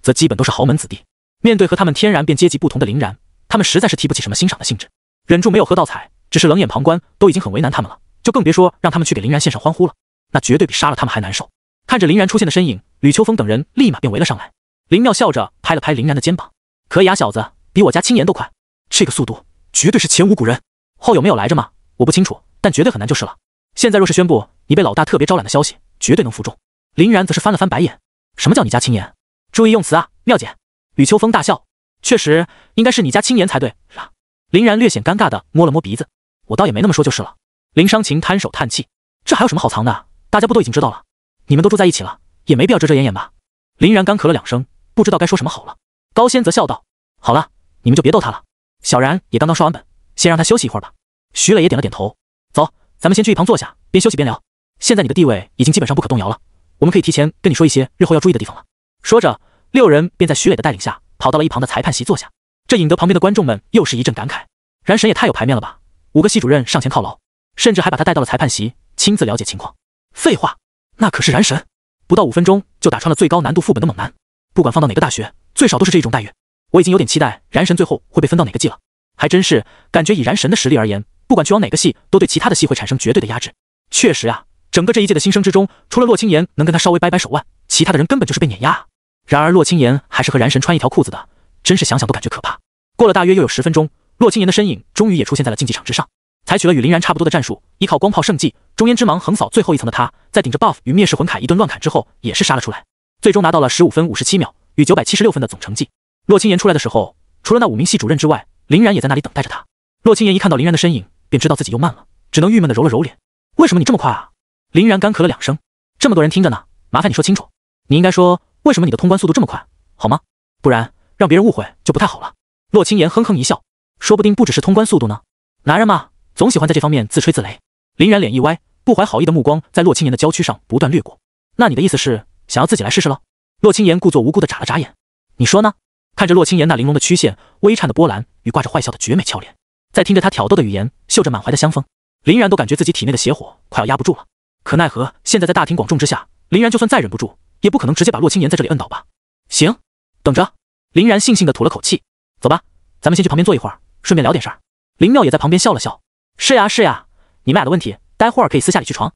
则基本都是豪门子弟。面对和他们天然便阶级不同的林然，他们实在是提不起什么欣赏的兴致，忍住没有喝倒彩，只是冷眼旁观，都已经很为难他们了，就更别说让他们去给林然献上欢呼了，那绝对比杀了他们还难受。看着林然出现的身影，吕秋风等人立马便围了上来。林妙笑着拍了拍林然的肩膀：“可以啊，小子，比我家青岩都快，这个速度绝对是前无古人。后有没有来着吗？我不清楚，但绝对很难就是了。现在若是宣布你被老大特别招揽的消息，绝对能服众。”林然则是翻了翻白眼：“什么叫你家青岩？注意用词啊，妙姐。”吕秋风大笑：“确实应该是你家青岩才对啦。”林然略显尴尬的摸了摸鼻子：“我倒也没那么说就是了。”林商情摊手叹气：“这还有什么好藏的？大家不都已经知道了？你们都住在一起了，也没必要遮遮掩掩吧？”林然干咳了2声，不知道该说什么好了。高仙则笑道：“好了，你们就别逗他了。小然也刚刚刷完本，先让他休息一会儿吧。”徐磊也点了点头：“走，咱们先去一旁坐下，边休息边聊。现在你的地位已经基本上不可动摇了，我们可以提前跟你说一些日后要注意的地方了。”说着，6人便在徐磊的带领下跑到了一旁的裁判席坐下，这引得旁边的观众们又是一阵感慨：燃神也太有排面了吧！5个系主任上前犒劳，甚至还把他带到了裁判席，亲自了解情况。废话，那可是燃神，不到5分钟就打穿了最高难度副本的猛男，不管放到哪个大学，最少都是这种待遇。我已经有点期待燃神最后会被分到哪个系了，还真是感觉以燃神的实力而言，不管去往哪个系，都对其他的系会产生绝对的压制。确实啊，整个这一届的新生之中，除了洛青岩能跟他稍微掰掰手腕，其他的人根本就是被碾压啊。然而洛青岩还是和燃神穿一条裤子的，真是想想都感觉可怕。过了大约又有10分钟，洛青岩的身影终于也出现在了竞技场之上，采取了与林然差不多的战术，依靠光炮圣技中烟之芒横扫最后一层的他，在顶着 buff 与灭世魂铠一顿乱砍之后，也是杀了出来，最终拿到了15分57秒与976分的总成绩。洛青岩出来的时候，除了那5名系主任之外，林然也在那里等待着他。洛青岩一看到林然的身影，便知道自己又慢了，只能郁闷地揉了揉脸：“为什么你这么快啊？”林然干咳了2声：“这么多人听着呢，麻烦你说清楚。你应该说为什么你的通关速度这么快，好吗？不然让别人误会就不太好了。”洛青岩哼哼一笑：“说不定不只是通关速度呢。男人嘛，总喜欢在这方面自吹自擂。”林然脸一歪，不怀好意的目光在洛青岩的娇躯上不断掠过：“那你的意思是想要自己来试试了？”洛青岩故作无辜地眨了眨眼：“你说呢？”看着洛青岩那玲珑的曲线、微颤的波澜与挂着坏笑的绝美俏脸，再听着他挑逗的语言，嗅着满怀的香风，林然都感觉自己体内的邪火快要压不住了。可奈何现在在大庭广众之下，林然就算再忍不住，也不可能直接把洛青岩在这里摁倒吧。行，等着。林然悻悻地吐了口气：“走吧，咱们先去旁边坐一会儿，顺便聊点事儿。”林妙也在旁边笑了笑：“是呀是呀，你们俩的问题待会儿可以私下里去床，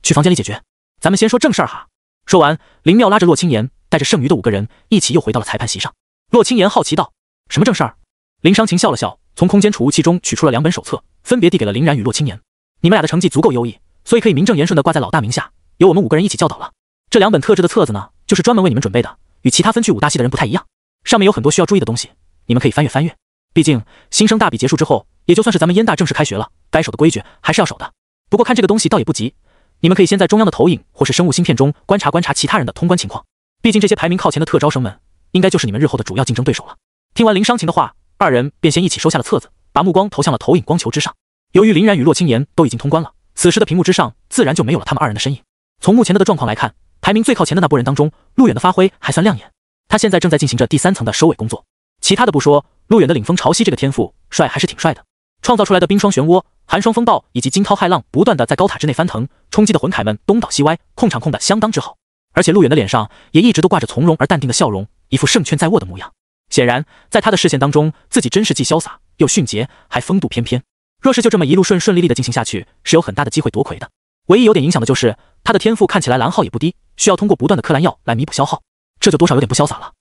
去房间里解决。咱们先说正事儿哈。”说完，林妙拉着洛青岩，带着剩余的5个人一起又回到了裁判席上。洛青岩好奇道：“什么正事儿？”林商情笑了笑，从空间储物器中取出了2本手册，分别递给了林然与洛青岩：“你们俩的成绩足够优异，所以可以名正言顺地挂在老大名下，由我们5个人一起教导了。这2本特制的册子呢，就是专门为你们准备的，与其他分区5大系的人不太一样，上面有很多需要注意的东西，你们可以翻阅翻阅。毕竟新生大比结束之后，也就算是咱们燕大正式开学了，该守的规矩还是要守的。不过看这个东西倒也不急，你们可以先在中央的投影或是生物芯片中观察其他人的通关情况。毕竟这些排名靠前的特招生们，应该就是你们日后的主要竞争对手了。听完林商情的话，二人便先一起收下了册子，把目光投向了投影光球之上。由于林然与洛清言都已经通关了，此时的屏幕之上自然就没有了他们二人的身影。从目前的状况来看，排名最靠前的那波人当中，陆远的发挥还算亮眼。他现在正在进行着第3层的收尾工作。其他的不说，陆远的领风潮汐这个天赋帅还是挺帅的，创造出来的冰霜漩涡、寒霜风暴以及惊涛骇浪不断的在高塔之内翻腾，冲击的魂铠们东倒西歪，控场控的相当之好。而且陆远的脸上也一直都挂着从容而淡定的笑容，一副胜券在握的模样。显然在他的视线当中，自己真是既潇洒又迅捷，还风度翩翩。若是就这么一路顺利的进行下去，是有很大的机会夺魁的。唯一有点影响的就是他的天赋看起来蓝耗也不低，需要通过不断的嗑蓝药来弥补消耗，这就多少有点不潇洒了。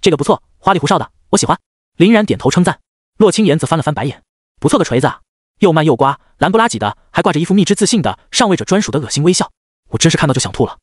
这个不错，花里胡哨的，我喜欢。林然点头称赞。洛清言则翻了翻白眼，不错个锤子啊，又慢又刮，蓝不拉几的，还挂着一副蜜汁自信的上位者专属的恶心微笑，我真是看到就想吐了。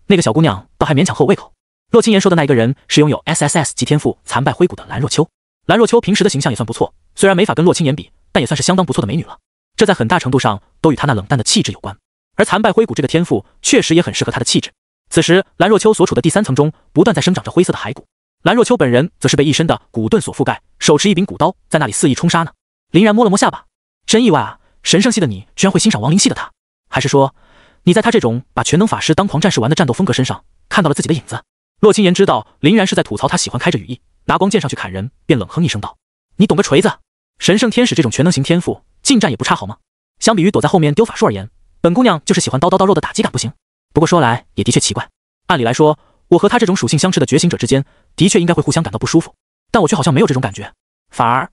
那个小姑娘倒还勉强合我胃口。洛清言说的那一个人是拥有 SSS 级天赋残败灰骨的蓝若秋。蓝若秋平时的形象也算不错，虽然没法跟洛清言比，但也算是相当不错的美女了。这在很大程度上都与她那冷淡的气质有关。而残败灰骨这个天赋确实也很适合她的气质。此时蓝若秋所处的第3层中不断在生长着灰色的骸骨，蓝若秋本人则是被一身的骨盾所覆盖，手持一柄骨刀在那里肆意冲杀呢。林然摸了摸下巴，真意外啊，神圣系的你居然会欣赏亡灵系的他，还是说你在他这种把全能法师当狂战士玩的战斗风格身上看到了自己的影子？洛清言知道林然是在吐槽他喜欢开着羽翼拿光剑上去砍人，便冷哼一声道：你懂个锤子，神圣天使这种全能型天赋近战也不差好吗？相比于躲在后面丢法术而言，本姑娘就是喜欢刀肉的打击感不行。不过说来也的确奇怪，按理来说我和他这种属性相斥的觉醒者之间的确应该会互相感到不舒服，但我却好像没有这种感觉，反而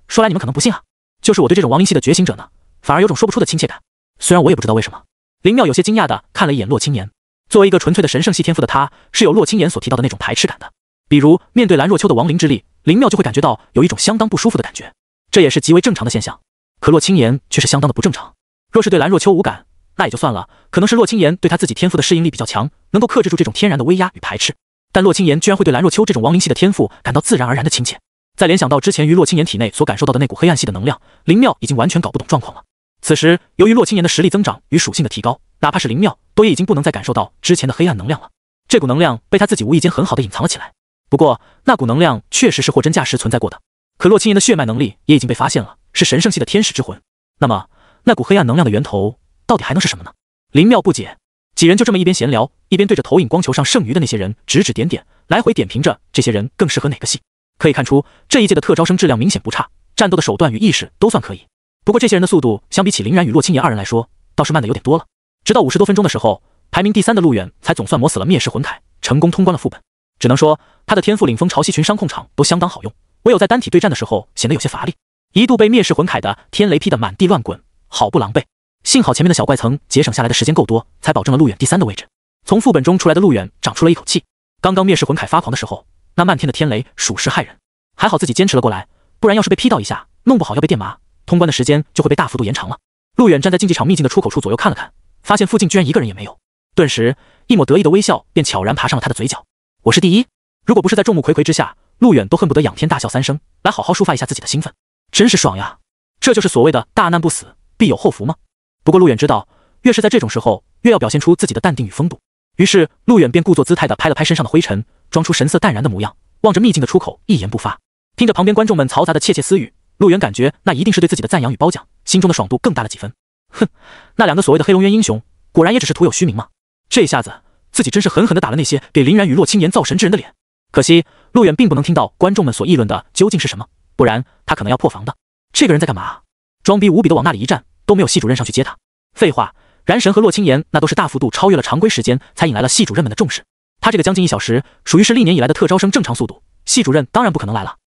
说来你们可能不信啊，就是我对这种亡灵系的觉醒者呢，反而有种说不出的亲切感。虽然我也不知道为什么。林妙有些惊讶的看了一眼洛清言，作为一个纯粹的神圣系天赋的他，是有洛清言所提到的那种排斥感的。比如面对蓝若秋的亡灵之力，林妙就会感觉到有一种相当不舒服的感觉，这也是极为正常的现象。可洛清言却是相当的不正常。若是对蓝若秋无感，那也就算了，可能是洛清言对他自己天赋的适应力比较强，能够克制住这种天然的威压与排斥。但洛清言居然会对蓝若秋这种亡灵系的天赋感到自然而然的亲切。再联想到之前于洛清言体内所感受到的那股黑暗系的能量，林妙已经完全搞不懂状况了。此时由于洛清言的实力增长与属性的提高，哪怕是林妙都也已经不能再感受到之前的黑暗能量了。这股能量被他自己无意间很好的隐藏了起来。不过那股能量确实是货真价实存在过的。可洛清言的血脉能力也已经被发现了，是神圣系的天使之魂。那么那股黑暗能量的源头到底还能是什么呢？林妙不解。几人就这么一边闲聊，一边对着投影光球上剩余的那些人指指点点，来回点评着这些人更适合哪个系。可以看出这一届的特招生质量明显不差，战斗的手段与意识都算可以。不过这些人的速度相比起林然与洛清言二人来说，倒是慢的有点多了。直到50多分钟的时候，排名第3的陆远才总算磨死了灭世魂铠，成功通关了副本。只能说他的天赋领风潮汐群伤控场都相当好用，唯有在单体对战的时候显得有些乏力，一度被灭世魂铠的天雷劈得满地乱滚，好不狼狈。幸好前面的小怪层节省下来的时间够多，才保证了陆远第3的位置。从副本中出来的陆远长出了一口气，刚刚灭世魂铠发狂的时候，那漫天的天雷属实骇人，还好自己坚持了过来，不然要是被劈到一下，弄不好要被电麻，通关的时间就会被大幅度延长了。陆远站在竞技场秘境的出口处左右看了看，发现附近居然一个人也没有，顿时一抹得意的微笑便悄然爬上了他的嘴角。我是第一。如果不是在众目睽睽之下，陆远都恨不得仰天大笑3声，来好好抒发一下自己的兴奋，真是爽呀！这就是所谓的大难不死必有后福吗？不过陆远知道，越是在这种时候，越要表现出自己的淡定与风度。于是陆远便故作姿态地拍了拍身上的灰尘，装出神色淡然的模样，望着秘境的出口一言不发。听着旁边观众们嘈杂的窃窃私语，陆远感觉那一定是对自己的赞扬与褒奖，心中的爽度更大了几分。哼，那2个所谓的黑龙渊英雄，果然也只是徒有虚名吗？这一下子自己真是狠狠地打了那些给林然与洛清言造神之人的脸。可惜陆远并不能听到观众们所议论的究竟是什么，不然他可能要破防的。这个人在干嘛？装逼无比的往那里一站，都没有系主任上去接他。废话，燃神和洛清言那都是大幅度超越了常规时间才引来了系主任们的重视，他这个将近1小时属于是历年以来的特招生正常速度，系主任当然不可能来了。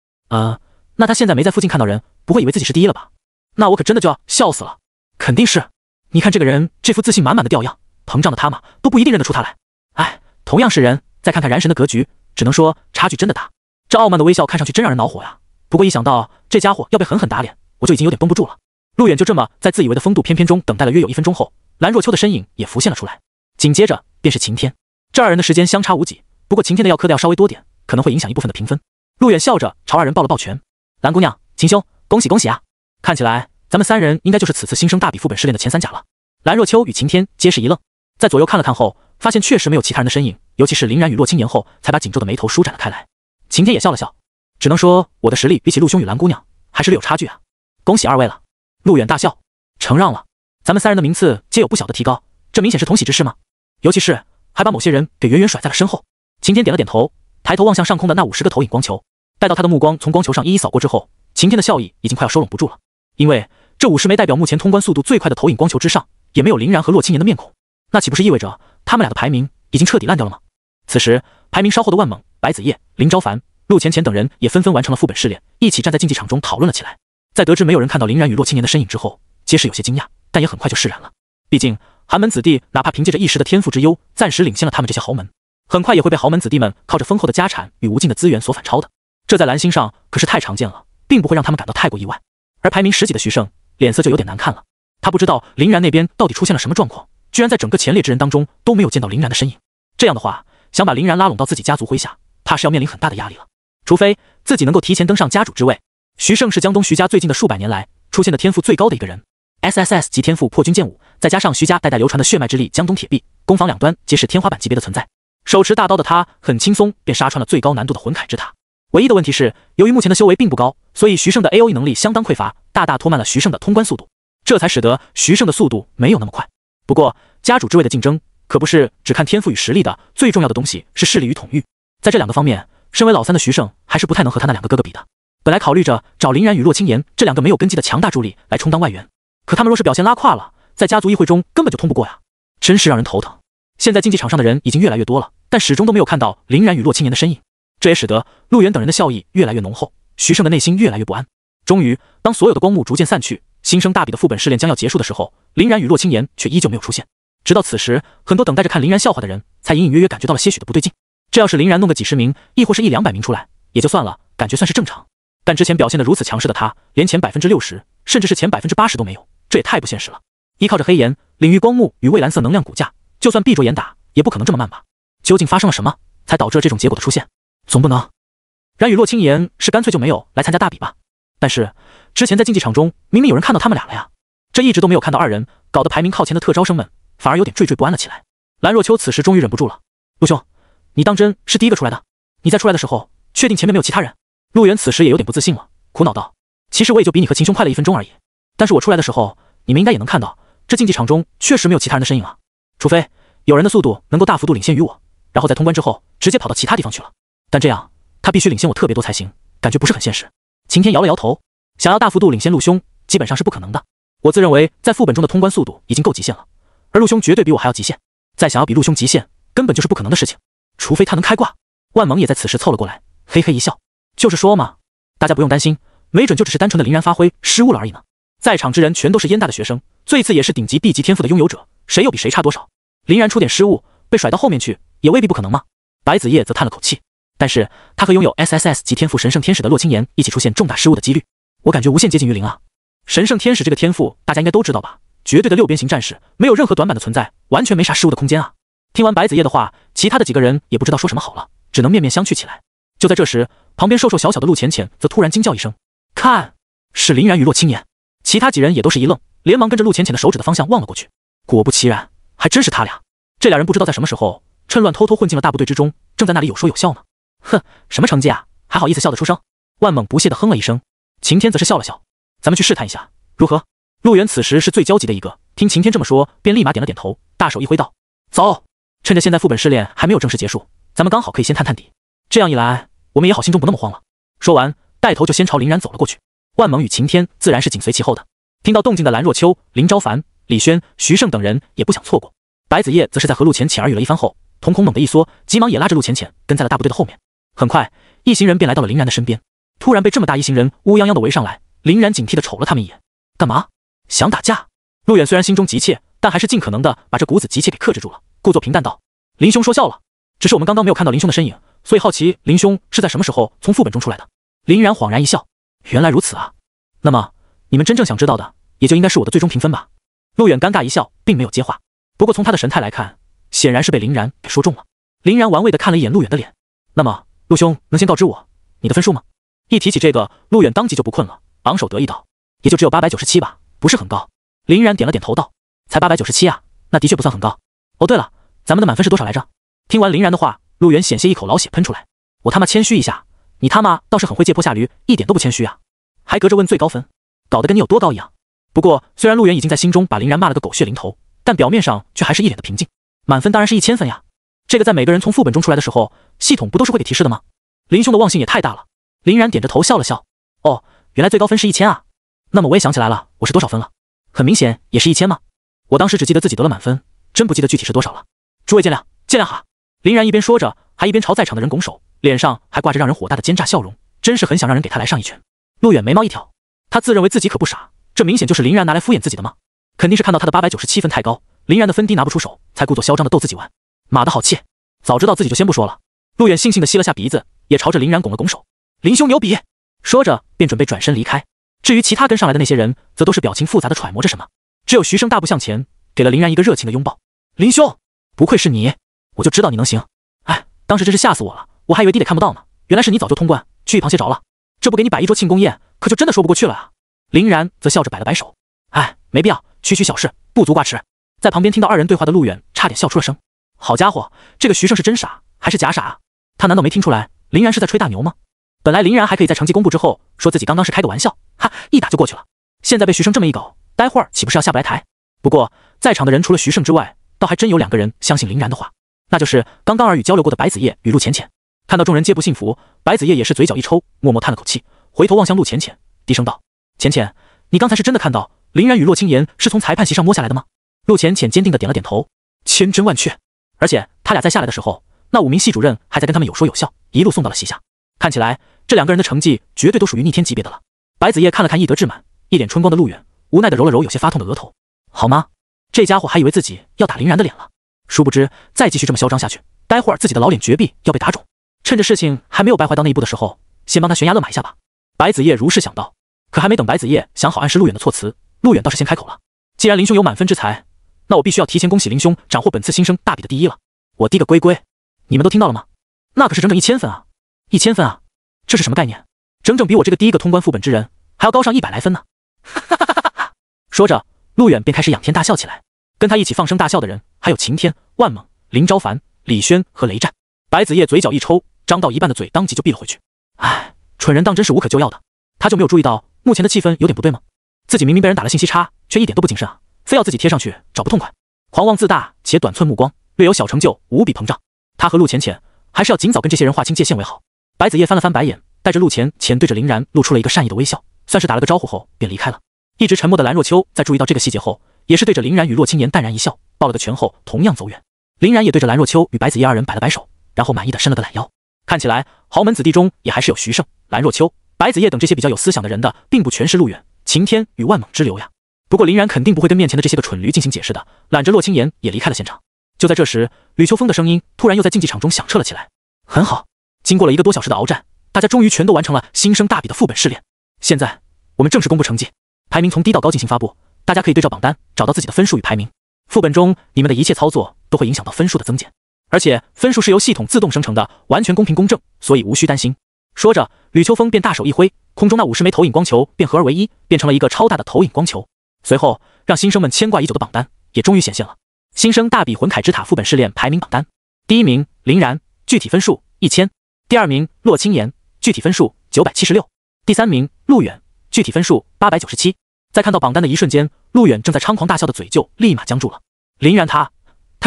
那他现在没在附近看到人，不会以为自己是第一了吧？那我可真的就要笑死了。肯定是，你看这个人这副自信满满的吊样，膨胀的他嘛都不一定认得出他来。哎，同样是人，再看看燃神的格局，只能说差距真的大。这傲慢的微笑看上去真让人恼火呀。不过一想到这家伙要被狠狠打脸，我就已经有点绷不住了。陆远就这么在自以为的风度翩翩中等待了约有1分钟后，蓝若秋的身影也浮现了出来，紧接着便是晴天。这2人的时间相差无几，不过晴天的药磕的要稍微多点，可能会影响一部分的评分。陆远笑着朝2人抱了抱拳，蓝姑娘、秦兄，恭喜恭喜啊！看起来咱们3人应该就是此次新生大比副本试炼的前3甲了。蓝若秋与秦天皆是一愣，在左右看了看后，发现确实没有其他人的身影，尤其是林然与洛青言后，才把紧皱的眉头舒展了开来。秦天也笑了笑，只能说我的实力比起陆兄与蓝姑娘还是略有差距啊，恭喜二位了。陆远大笑，承让了，咱们三人的名次皆有不小的提高，这明显是同喜之事嘛，尤其是还把某些人给远远甩在了身后。秦天点了点头，抬头望向上空的那50个投影光球，待到他的目光从光球上一一扫过之后，秦天的笑意已经快要收拢不住了，因为这50枚代表目前通关速度最快的投影光球之上，也没有林然和洛青言的面孔，那岂不是意味着他们俩的排名已经彻底烂掉了吗？此时排名稍后的万猛、白子夜、林昭凡、陆浅浅等人也纷纷完成了副本试炼，一起站在竞技场中讨论了起来。在得知没有人看到林然与洛青言的身影之后，皆是有些惊讶，但也很快就释然了。毕竟寒门子弟哪怕凭借着一时的天赋之优，暂时领先了他们这些豪门，很快也会被豪门子弟们靠着丰厚的家产与无尽的资源所反超的。这在蓝星上可是太常见了，并不会让他们感到太过意外。而排名10几的徐胜脸色就有点难看了，他不知道林然那边到底出现了什么状况，居然在整个前列之人当中都没有见到林然的身影。这样的话，想把林然拉拢到自己家族麾下，怕是要面临很大的压力了。除非自己能够提前登上家主之位。徐胜是江东徐家最近的数百年来出现的天赋最高的一个人， SSS 级天赋破军剑舞，再加上徐家代代流传的血脉之力江东铁壁，攻防两端皆是天花板级别的存在。手持大刀的他很轻松便杀穿了最高难度的魂铠之塔。唯一的问题是，由于目前的修为并不高，所以徐胜的 AOE 能力相当匮乏，大大拖慢了徐胜的通关速度，这才使得徐胜的速度没有那么快。不过家主之位的竞争可不是只看天赋与实力的，最重要的东西是势力与统御。在这两个方面，身为老三的徐胜还是不太能和他那两个哥哥比的。本来考虑着找林然与洛青言这两个没有根基的强大助力来充当外援，可他们若是表现拉胯了，在家族议会中根本就通不过呀，真是让人头疼。现在竞技场上的人已经越来越多了，但始终都没有看到林然与洛青言的身影，这也使得陆远等人的笑意越来越浓厚，徐胜的内心越来越不安。终于，当所有的光幕逐渐散去，新生大比的副本试炼将要结束的时候，林然与洛青言却依旧没有出现。直到此时，很多等待着看林然笑话的人才隐隐约约感觉到了些许的不对劲。这要是林然弄个几十名，亦或是100-200名出来也就算了，感觉算是正常。但之前表现得如此强势的他，连前60%甚至是前80%都没有，这也太不现实了。依靠着黑岩、领域光幕与蔚蓝色能量骨架，就算闭着眼打也不可能这么慢吧？究竟发生了什么，才导致了这种结果的出现？总不能然与洛青言是干脆就没有来参加大比吧？但是之前在竞技场中明明有人看到他们俩了呀，这一直都没有看到二人，搞得排名靠前的特招生们反而有点惴惴不安了起来。蓝若秋此时终于忍不住了，陆兄，你当真是第一个出来的？你在出来的时候确定前面没有其他人？陆远此时也有点不自信了，苦恼道，其实我也就比你和秦兄快了1分钟而已，但是我出来的时候你们应该也能看到，这竞技场中确实没有其他人的身影啊，除非有人的速度能够大幅度领先于我，然后在通关之后直接跑到其他地方去了，但这样他必须领先我特别多才行，感觉不是很现实。秦天摇了摇头，想要大幅度领先陆兄基本上是不可能的，我自认为在副本中的通关速度已经够极限了，而陆兄绝对比我还要极限，再想要比陆兄极限根本就是不可能的事情，除非他能开挂。万萌也在此时凑了过来，嘿嘿一笑，就是说嘛，大家不用担心，没准就只是单纯的林然发挥失误了而已呢。在场之人全都是燕大的学生，这一次也是顶级 B 级天赋的拥有者，谁又比谁差多少？林然出点失误被甩到后面去也未必不可能吗？白子夜则叹了口气，但是他和拥有 SSS 级天赋神圣天使的洛青言一起出现重大失误的几率，我感觉无限接近于0啊。神圣天使这个天赋大家应该都知道吧，绝对的6边形战士，没有任何短板的存在，完全没啥失误的空间啊。听完白子夜的话，其他的几个人也不知道说什么好了，只能面面相觑起来。就在这时，旁边瘦瘦小小的陆浅浅则突然惊叫一声，看，是林然与洛青言。其他几人也都是一愣，连忙跟着陆浅浅的手指的方向望了过去，果不其然，还真是他俩。这俩人不知道在什么时候趁乱偷偷混进了大部队之中，正在那里有说有笑呢。哼，什么成绩啊，还好意思笑得出声？万猛不屑地哼了一声，秦天则是笑了笑，咱们去试探一下如何？陆远此时是最焦急的一个，听秦天这么说便立马点了点头，大手一挥道，走，趁着现在副本试炼还没有正式结束，咱们刚好可以先探探底，这样一来我们也好心中不那么慌了。说完带头就先朝林然走了过去，万猛与秦天自然是紧随其后的。听到动静的蓝若秋、林昭凡、李轩、徐胜等人也不想错过，白子夜则是在和陆浅浅耳语了一番后，瞳孔猛地一缩，急忙也拉着陆浅浅跟在了大部队的后面。很快一行人便来到了林然的身边，突然被这么大一行人乌泱泱的围上来，林然警惕地瞅了他们一眼，干嘛？想打架？陆远虽然心中急切，但还是尽可能的把这股子急切给克制住了，故作平淡道，林兄说笑了，只是我们刚刚没有看到林兄的身影，所以好奇林兄是在什么时候从副本中出来的。林然恍然一笑，原来如此啊，那么你们真正想知道的也就应该是我的最终评分吧。陆远尴尬一笑，并没有接话，不过从他的神态来看，显然是被林然给说中了。林然玩味的看了一眼陆远的脸，那么陆兄能先告知我你的分数吗？一提起这个，陆远当即就不困了，昂首得意道，也就只有897吧，不是很高。林然点了点头道，才897啊，那的确不算很高。哦，对了，咱们的满分是多少来着？听完林然的话，陆远险些一口老血喷出来。我他妈谦虚一下，你他妈倒是很会借坡下驴，一点都不谦虚啊，还隔着问最高分，搞得跟你有多高一样。不过虽然陆远已经在心中把林然骂了个狗血淋头，但表面上却还是一脸的平静。满分当然是1000分呀，这个在每个人从副本中出来的时候，系统不都是会给提示的吗？林兄的忘性也太大了。林然点着头笑了笑，哦，原来最高分是1000啊，那么我也想起来了，我是多少分了？很明显也是1000嘛。我当时只记得自己得了满分，真不记得具体是多少了。诸位见谅，见谅哈。林然一边说着，还一边朝在场的人拱手，脸上还挂着让人火大的奸诈笑容，真是很想让人给他来上一拳。陆远眉毛一挑，他自认为自己可不傻，这明显就是林然拿来敷衍自己的吗？肯定是看到他的897分太高，林然的分低拿不出手，才故作嚣张的逗自己玩。妈的好气，早知道自己就先不说了。陆远悻悻的吸了下鼻子，也朝着林然拱了拱手。林兄牛逼，说着便准备转身离开。至于其他跟上来的那些人，则都是表情复杂的揣摩着什么。只有徐胜大步向前，给了林然一个热情的拥抱。林兄，不愧是你，我就知道你能行。哎，当时真是吓死我了，我还以为地雷看不到呢，原来是你早就通关，去一旁歇着了。这不给你摆一桌庆功宴，可就真的说不过去了啊。林然则笑着摆了摆手，哎，没必要，区区小事，不足挂齿。在旁边听到二人对话的陆远差点笑出了声。好家伙，这个徐胜是真傻还是假傻啊？他难道没听出来林然是在吹大牛吗？本来林然还可以在成绩公布之后说自己刚刚是开个玩笑，哈，一打就过去了。现在被徐胜这么一搞，待会儿岂不是要下不来台？不过在场的人除了徐胜之外，倒还真有2个人相信林然的话，那就是刚刚耳语交流过的白子夜与陆浅浅。看到众人皆不信服，白子夜也是嘴角一抽，默默叹了口气，回头望向陆浅浅，低声道：浅浅，你刚才是真的看到林然与洛青言是从裁判席上摸下来的吗？陆浅浅坚定的点了点头，千真万确。而且他俩在下来的时候，那5名系主任还在跟他们有说有笑，一路送到了席下。看起来这2个人的成绩绝对都属于逆天级别的了。白子夜看了看义德志满，一脸春光的陆远，无奈的揉了揉有些发痛的额头。好吗？这家伙还以为自己要打林然的脸了，殊不知再继续这么嚣张下去，待会儿自己的老脸绝壁要被打肿。趁着事情还没有败坏到那一步的时候，先帮他悬崖勒马一下吧。白子夜如是想到，可还没等白子夜想好暗示陆远的措辞，陆远倒是先开口了。既然林兄有满分之才，那我必须要提前恭喜林兄斩获本次新生大比的第一了。我滴个龟龟，你们都听到了吗？那可是整整1000分啊！1000分啊！这是什么概念？整整比我这个第一个通关副本之人还要高上100来分呢！哈哈哈哈哈！说着，陆远便开始仰天大笑起来。跟他一起放声大笑的人还有晴天、万猛、林昭凡、李轩和雷战。白子夜嘴角一抽，张到一半的嘴当即就闭了回去。唉，蠢人当真是无可救药的。他就没有注意到目前的气氛有点不对吗？自己明明被人打了信息差，却一点都不谨慎啊，非要自己贴上去找不痛快。狂妄自大且短寸目光，略有小成就无比膨胀。他和陆浅浅还是要尽早跟这些人划清界限为好。白子夜翻了翻白眼，带着陆浅浅对着林然露出了一个善意的微笑，算是打了个招呼后便离开了。一直沉默的蓝若秋在注意到这个细节后，也是对着林然与洛青言淡然一笑，抱了个拳后同样走远。林然也对着蓝若秋与白子夜2人摆了摆手，然后满意的伸了个懒腰。看起来豪门子弟中也还是有徐胜、蓝若秋、白子夜等这些比较有思想的人的，并不全是陆远、晴天与万猛之流呀。不过林然肯定不会跟面前的这些个蠢驴进行解释的，揽着洛青言也离开了现场。就在这时，吕秋风的声音突然又在竞技场中响彻了起来。很好，经过了1个多小时的鏖战，大家终于全都完成了新生大比的副本试炼。现在我们正式公布成绩，排名从低到高进行发布，大家可以对照榜单找到自己的分数与排名。副本中你们的一切操作都会影响到分数的增减，而且分数是由系统自动生成的，完全公平公正，所以无需担心。说着，吕秋风便大手一挥，空中那50枚投影光球便合而为一，变成了一个超大的投影光球。随后，让新生们牵挂已久的榜单也终于显现了。新生大比魂铠之塔副本试炼排名榜单：第1名林然，具体分数1000；第2名洛青言，具体分数976；第3名陆远，具体分数897。在看到榜单的一瞬间，陆远正在猖狂大笑的嘴就立马僵住了。林然他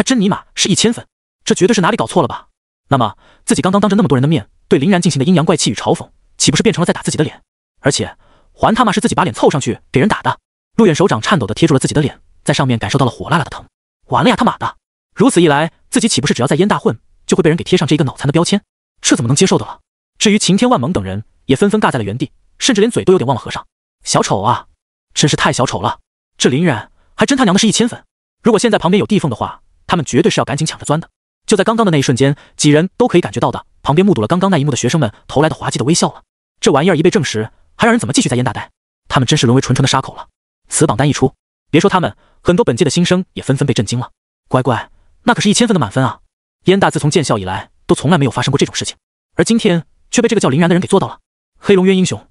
真尼玛是1000分，这绝对是哪里搞错了吧？那么自己刚刚当着那么多人的面对林然进行的阴阳怪气与嘲讽，岂不是变成了在打自己的脸？而且还他妈是自己把脸凑上去给人打的。陆远手掌颤抖的贴住了自己的脸，在上面感受到了火辣辣的疼。完了呀他妈的！如此一来，自己岂不是只要在燕大混，就会被人给贴上这一个脑残的标签？这怎么能接受的了？至于晴天万猛等人，也纷纷尬在了原地，甚至连嘴都有点忘了合上。小丑啊，真是太小丑了！这林然还真他娘的是1000分。如果现在旁边有地缝的话，他们绝对是要赶紧抢着钻的。就在刚刚的那一瞬间，几人都可以感觉到的，旁边目睹了刚刚那一幕的学生们投来的滑稽的微笑了。这玩意儿一被证实，还让人怎么继续在燕大待？他们真是沦为纯纯的杀口了。此榜单一出，别说他们，很多本届的新生也纷纷被震惊了。乖乖，那可是1000分的满分啊！燕大自从建校以来，都从来没有发生过这种事情，而今天却被这个叫林然的人给做到了。黑龙渊英雄，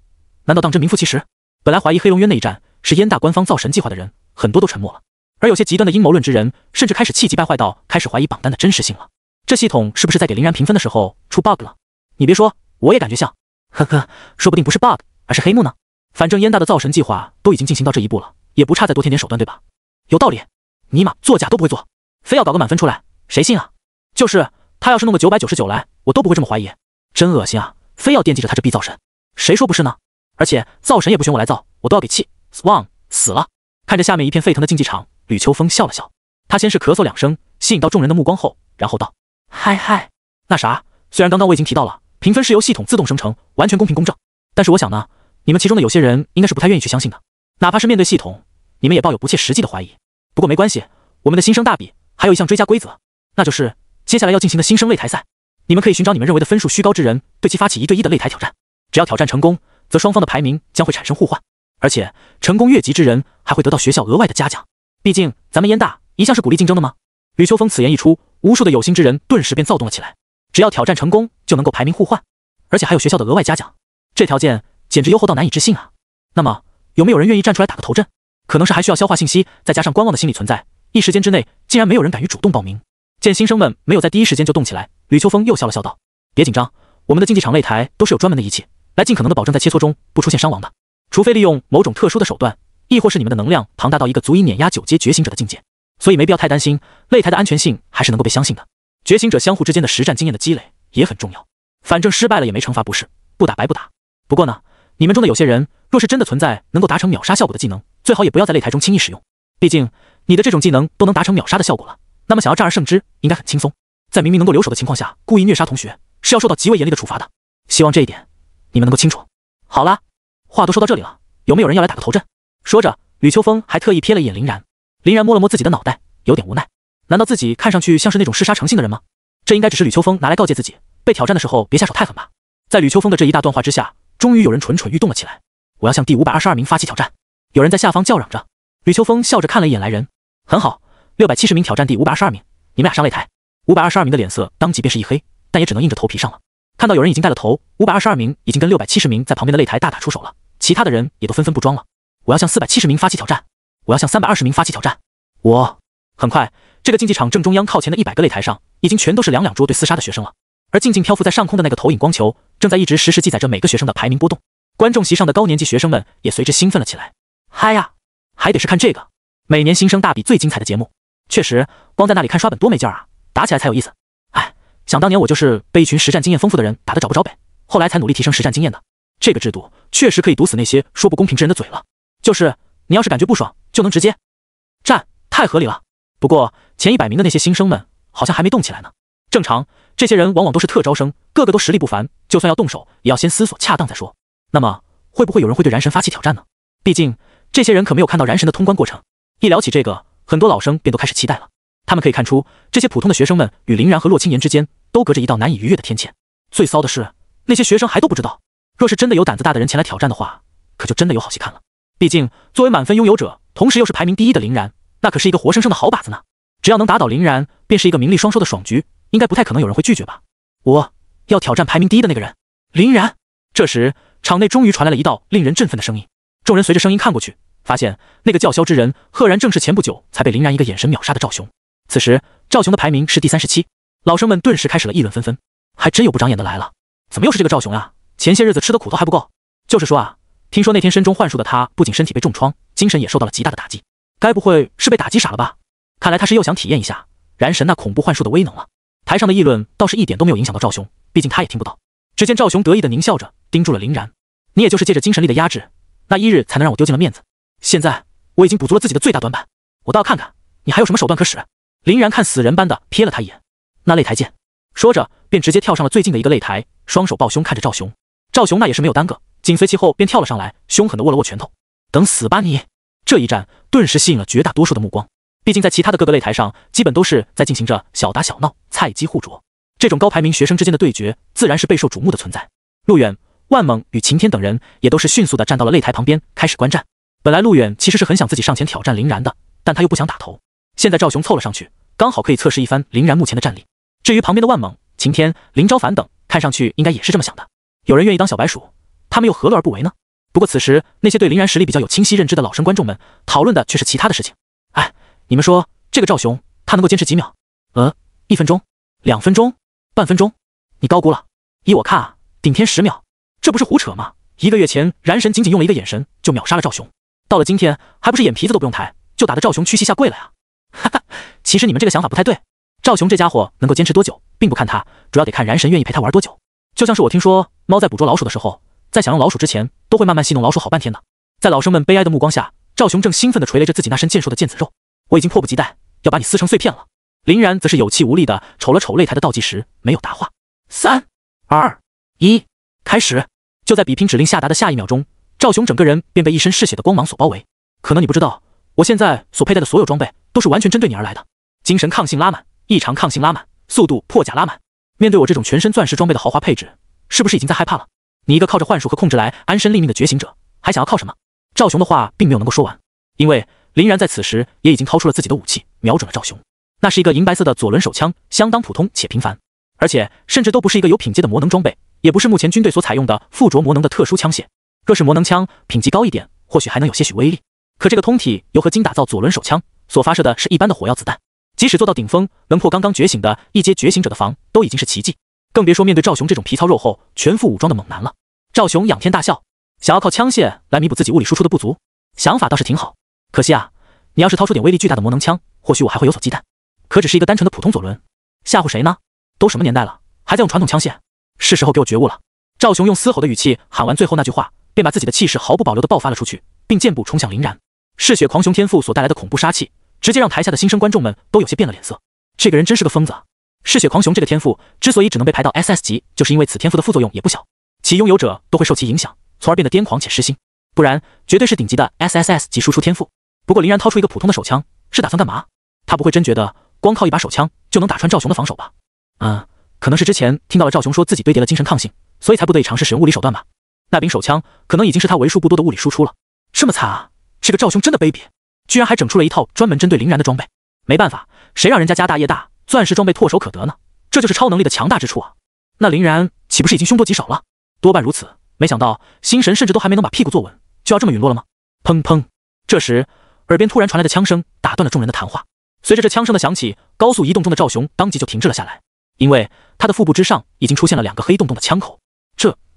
难道当真名副其实？本来怀疑黑龙渊那一战是燕大官方造神计划的人，很多都沉默了。而有些极端的阴谋论之人，甚至开始气急败坏到开始怀疑榜单的真实性了。这系统是不是在给林然评分的时候出 bug 了？你别说，我也感觉像。呵呵，说不定不是 bug， 而是黑幕呢。反正燕大的造神计划都已经进行到这一步了，也不差再多添点手段，对吧？有道理。尼玛，作假都不会做，非要搞个满分出来，谁信啊？就是，他要是弄个999来，我都不会这么怀疑。真恶心啊！非要惦记着他这逼造神，谁说不是呢？而且造神也不选我来造，我都要给气。Swan 死了！看着下面一片沸腾的竞技场，吕秋风笑了笑。他先是咳嗽2声，吸引到众人的目光后，然后道：“嗨嗨，那啥，虽然刚刚我已经提到了，评分是由系统自动生成，完全公平公正，但是我想呢，你们其中的有些人应该是不太愿意去相信的，哪怕是面对系统，你们也抱有不切实际的怀疑。不过没关系，我们的新生大比还有一项追加规则，那就是接下来要进行的新生擂台赛，你们可以寻找你们认为的分数虚高之人，对其发起1对1的擂台挑战。只要挑战成功，则双方的排名将会产生互换，而且成功越级之人还会得到学校额外的嘉奖。毕竟咱们燕大一向是鼓励竞争的吗？”吕秋风此言一出，无数的有心之人顿时便躁动了起来。只要挑战成功，就能够排名互换，而且还有学校的额外嘉奖，这条件简直优厚到难以置信啊！那么，有没有人愿意站出来打个头阵？可能是还需要消化信息，再加上观望的心理存在，一时间之内竟然没有人敢于主动报名。见新生们没有在第一时间就动起来，吕秋风又笑了笑道：“别紧张，我们的竞技场擂台都是有专门的仪器，来尽可能的保证在切磋中不出现伤亡的，除非利用某种特殊的手段，亦或是你们的能量庞大到一个足以碾压9阶觉醒者的境界。所以没必要太担心，擂台的安全性还是能够被相信的。觉醒者相互之间的实战经验的积累也很重要，反正失败了也没惩罚，不是不打白不打。不过呢，你们中的有些人若是真的存在能够达成秒杀效果的技能，最好也不要在擂台中轻易使用，毕竟你的这种技能都能达成秒杀的效果了，那么想要战而胜之应该很轻松。在明明能够留守的情况下故意虐杀同学，是要受到极为严厉的处罚的，希望这一点你们能够清楚。好啦，话都说到这里了，有没有人要来打个头阵？说着，吕秋风还特意瞥了一眼林然。林然摸了摸自己的脑袋，有点无奈。难道自己看上去像是那种嗜杀成性的人吗？这应该只是吕秋风拿来告诫自己，被挑战的时候别下手太狠吧。在吕秋风的这一大段话之下，终于有人蠢蠢欲动了起来。我要向第522名发起挑战。有人在下方叫嚷着。吕秋风笑着看了一眼来人，很好，670名挑战第522名，你们俩上擂台。522名的脸色当即便是一黑，但也只能硬着头皮上了。看到有人已经带了头，522名已经跟670名在旁边的擂台大打出手了，其他的人也都纷纷不装了。我要向470名发起挑战，我要向320名发起挑战。很快，这个竞技场正中央靠前的100个擂台上，已经全都是两桌对厮杀的学生了。而静静漂浮在上空的那个投影光球，正在一直实时记载着每个学生的排名波动。观众席上的高年级学生们也随之兴奋了起来。嗨呀，还得是看这个每年新生大比最精彩的节目。确实，光在那里看刷本多没劲儿啊，打起来才有意思。哎，想当年我就是被一群实战经验丰富的人打得找不着北，后来才努力提升实战经验的。这个制度确实可以堵死那些说不公平之人的嘴了。就是你要是感觉不爽，就能直接战，太合理了。不过前100名的那些新生们好像还没动起来呢。正常，这些人往往都是特招生，个个都实力不凡，就算要动手，也要先思索恰当再说。那么会不会有人会对燃神发起挑战呢？毕竟这些人可没有看到燃神的通关过程。一聊起这个，很多老生便都开始期待了。他们可以看出，这些普通的学生们与林然和洛青言之间都隔着一道难以逾越的天堑。最骚的是，那些学生还都不知道，若是真的有胆子大的人前来挑战的话，可就真的有好戏看了。毕竟作为满分拥有者，同时又是排名第1的林然，那可是一个活生生的好靶子呢。只要能打倒林然，便是一个名利双收的爽局，应该不太可能有人会拒绝吧。我要挑战排名第1的那个人，林然。这时场内终于传来了一道令人振奋的声音，众人随着声音看过去，发现那个叫嚣之人赫然正是前不久才被林然一个眼神秒杀的赵雄。此时赵雄的排名是第37，老生们顿时开始了议论纷纷。还真有不长眼的来了，怎么又是这个赵雄呀？前些日子吃的苦头还不够。就是说啊，听说那天身中幻术的他不仅身体被重创，精神也受到了极大的打击，该不会是被打击傻了吧？看来他是又想体验一下燃神那恐怖幻术的威能了。台上的议论倒是一点都没有影响到赵雄，毕竟他也听不到。只见赵雄得意的狞笑着，盯住了林然。你也就是借着精神力的压制，那1日才能让我丢尽了面子。现在我已经补足了自己的最大短板，我倒要看看你还有什么手段可使。林然看死人般的瞥了他一眼，那擂台见。说着便直接跳上了最近的一个擂台，双手抱胸看着赵雄。赵雄那也是没有耽搁，紧随其后便跳了上来，凶狠地握了握拳头。等死吧你！这一战顿时吸引了绝大多数的目光。毕竟在其他的各个擂台上，基本都是在进行着小打小闹、菜鸡互啄。这种高排名学生之间的对决，自然是备受瞩目的存在。陆远、万猛与晴天等人也都是迅速地站到了擂台旁边，开始观战。本来陆远其实是很想自己上前挑战林然的，但他又不想打头。现在赵雄凑了上去，刚好可以测试一番林然目前的战力。至于旁边的万猛、晴天、林昭凡等，看上去应该也是这么想的。有人愿意当小白鼠，他们又何乐而不为呢？不过此时那些对林然实力比较有清晰认知的老生观众们，讨论的却是其他的事情。哎，你们说这个赵雄他能够坚持几秒？1分钟？2分钟？半分钟？你高估了。依我看啊，顶天10秒，这不是胡扯吗？1个月前燃神仅仅用了一个眼神就秒杀了赵雄，到了今天还不是眼皮子都不用抬，就打得赵雄屈膝下跪了呀！哈哈，其实你们这个想法不太对。赵雄这家伙能够坚持多久，并不看他，主要得看燃神愿意陪他玩多久。就像是我听说，猫在捕捉老鼠的时候，在想用老鼠之前，都会慢慢戏弄老鼠好半天的。在老生们悲哀的目光下，赵雄正兴奋地捶擂着自己那身健硕的腱子肉。我已经迫不及待要把你撕成碎片了。林然则是有气无力地瞅了瞅擂台的倒计时，没有答话。3、2、1，开始！就在比拼指令下达的下1秒钟，赵雄整个人便被一身嗜血的光芒所包围。可能你不知道，我现在所佩戴的所有装备都是完全针对你而来的。精神抗性拉满，异常抗性拉满，速度破甲拉满。面对我这种全身钻石装备的豪华配置，是不是已经在害怕了？你一个靠着幻术和控制来安身立命的觉醒者，还想要靠什么？赵雄的话并没有能够说完，因为林然在此时也已经掏出了自己的武器，瞄准了赵雄。那是一个银白色的左轮手枪，相当普通且平凡，而且甚至都不是一个有品阶的魔能装备，也不是目前军队所采用的附着魔能的特殊枪械。若是魔能枪，品级高一点，或许还能有些许威力。可这个通体由合金打造左轮手枪，所发射的是一般的火药子弹，即使做到顶峰，能破刚刚觉醒的一阶觉醒者的防，都已经是奇迹。更别说面对赵雄这种皮糙肉厚、全副武装的猛男了。赵雄仰天大笑，想要靠枪械来弥补自己物理输出的不足，想法倒是挺好。可惜啊，你要是掏出点威力巨大的魔能枪，或许我还会有所忌惮。可只是一个单纯的普通左轮，吓唬谁呢？都什么年代了，还在用传统枪械？是时候给我觉悟了！赵雄用嘶吼的语气喊完最后那句话，便把自己的气势毫不保留地爆发了出去，并箭步冲向林然。嗜血狂雄天赋所带来的恐怖杀气，直接让台下的新生观众们都有些变了脸色。这个人真是个疯子啊！嗜血狂雄这个天赋之所以只能被排到 SS 级，就是因为此天赋的副作用也不小，其拥有者都会受其影响，从而变得癫狂且失心。不然，绝对是顶级的 SSS 级输出天赋。不过林然掏出一个普通的手枪，是打算干嘛？他不会真觉得光靠一把手枪就能打穿赵雄的防守吧？可能是之前听到了赵雄说自己堆叠了精神抗性，所以才不得已尝试使用物理手段吧。那柄手枪可能已经是他为数不多的物理输出了。这么惨啊！这个赵雄真的卑鄙，居然还整出了一套专门针对林然的装备。没办法，谁让人家家大业大，钻石装备唾手可得呢？这就是超能力的强大之处啊！那林然岂不是已经凶多吉少了？多半如此。没想到星神甚至都还没能把屁股坐稳，就要这么陨落了吗？砰砰！这时，耳边突然传来的枪声打断了众人的谈话。随着这枪声的响起，高速移动中的赵雄当即就停滞了下来，因为他的腹部之上已经出现了2个黑洞洞的枪口。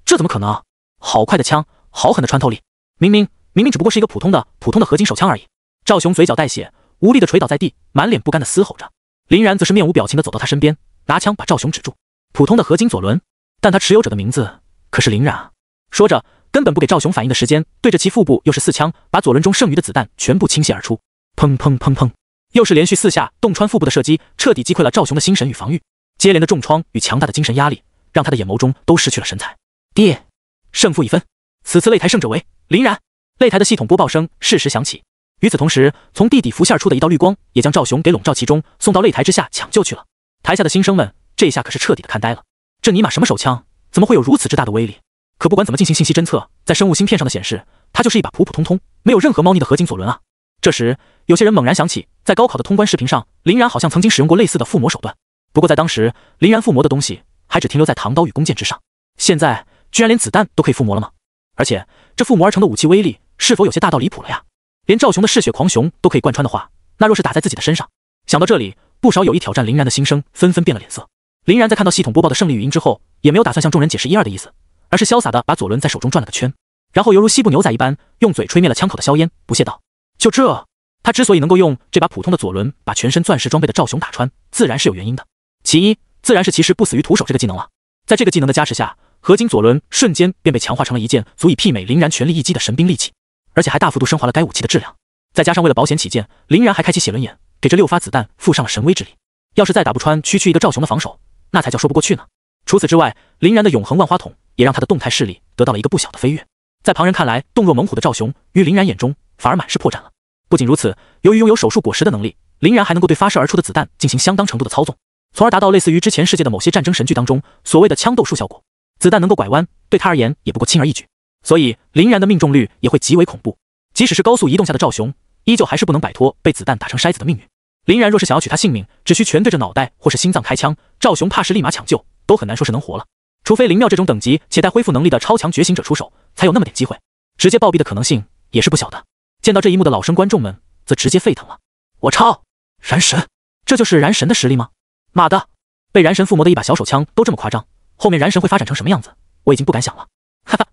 这怎么可能啊？好快的枪，好狠的穿透力！明明只不过是一个普通的合金手枪而已。赵雄嘴角带血，无力的垂倒在地，满脸不甘的嘶吼着。林然则是面无表情的走到他身边，拿枪把赵雄指住。普通的合金左轮，但他持有者的名字可是林然啊！说着，根本不给赵雄反应的时间，对着其腹部又是4枪，把左轮中剩余的子弹全部倾泻而出。砰砰砰砰，又是连续4下洞穿腹部的射击，彻底击溃了赵雄的心神与防御。接连的重创与强大的精神压力，让他的眼眸中都失去了神采。爹，胜负已分，此次擂台胜者为林然。擂台的系统播报声适时响起。与此同时，从地底浮现而出的一道绿光，也将赵雄给笼罩其中，送到擂台之下抢救去了。台下的新生们这一下可是彻底的看呆了，这尼玛什么手枪，怎么会有如此之大的威力？可不管怎么进行信息侦测，在生物芯片上的显示，它就是一把普普通通、没有任何猫腻的合金左轮啊！这时，有些人猛然想起，在高考的通关视频上，林然好像曾经使用过类似的附魔手段。不过在当时，林然附魔的东西还只停留在唐刀与弓箭之上，现在居然连子弹都可以附魔了吗？而且这附魔而成的武器威力是否有些大到离谱了呀？连赵雄的嗜血狂雄都可以贯穿的话，那若是打在自己的身上，想到这里，不少有意挑战林然的新生纷纷变了脸色。林然在看到系统播报的胜利语音之后，也没有打算向众人解释一二的意思，而是潇洒的把左轮在手中转了个圈，然后犹如西部牛仔一般，用嘴吹灭了枪口的硝烟，不屑道：“就这，他之所以能够用这把普通的左轮把全身钻石装备的赵雄打穿，自然是有原因的。其一，自然是骑士不死于徒手这个技能了。在这个技能的加持下，合金左轮瞬间便被强化成了一件足以媲美林然全力一击的神兵利器，而且还大幅度升华了该武器的质量。再加上为了保险起见，林然还开启血轮眼，给这6发子弹附上了神威之力。要是再打不穿区一个赵雄的防守，那才叫说不过去呢。除此之外，林然的永恒万花筒也让他的动态视力得到了一个不小的飞跃。在旁人看来动若猛虎的赵雄，于林然眼中反而满是破绽了。不仅如此，由于拥有手术果实的能力，林然还能够对发射而出的子弹进行相当程度的操纵，从而达到类似于之前世界的某些战争神剧当中所谓的枪斗术效果。子弹能够拐弯，对他而言也不过轻而易举，所以林然的命中率也会极为恐怖。即使是高速移动下的赵雄，依旧还是不能摆脱被子弹打成筛子的命运。林然若是想要取他性命，只需全对着脑袋或是心脏开枪，赵雄怕是立马抢救，都很难说是能活了。除非林妙这种等级且带恢复能力的超强觉醒者出手，才有那么点机会。直接暴毙的可能性也是不小的。见到这一幕的老生观众们则直接沸腾了。我操！燃神，这就是燃神的实力吗？妈的，被燃神附魔的一把小手枪都这么夸张，后面燃神会发展成什么样子，我已经不敢想了。哈哈，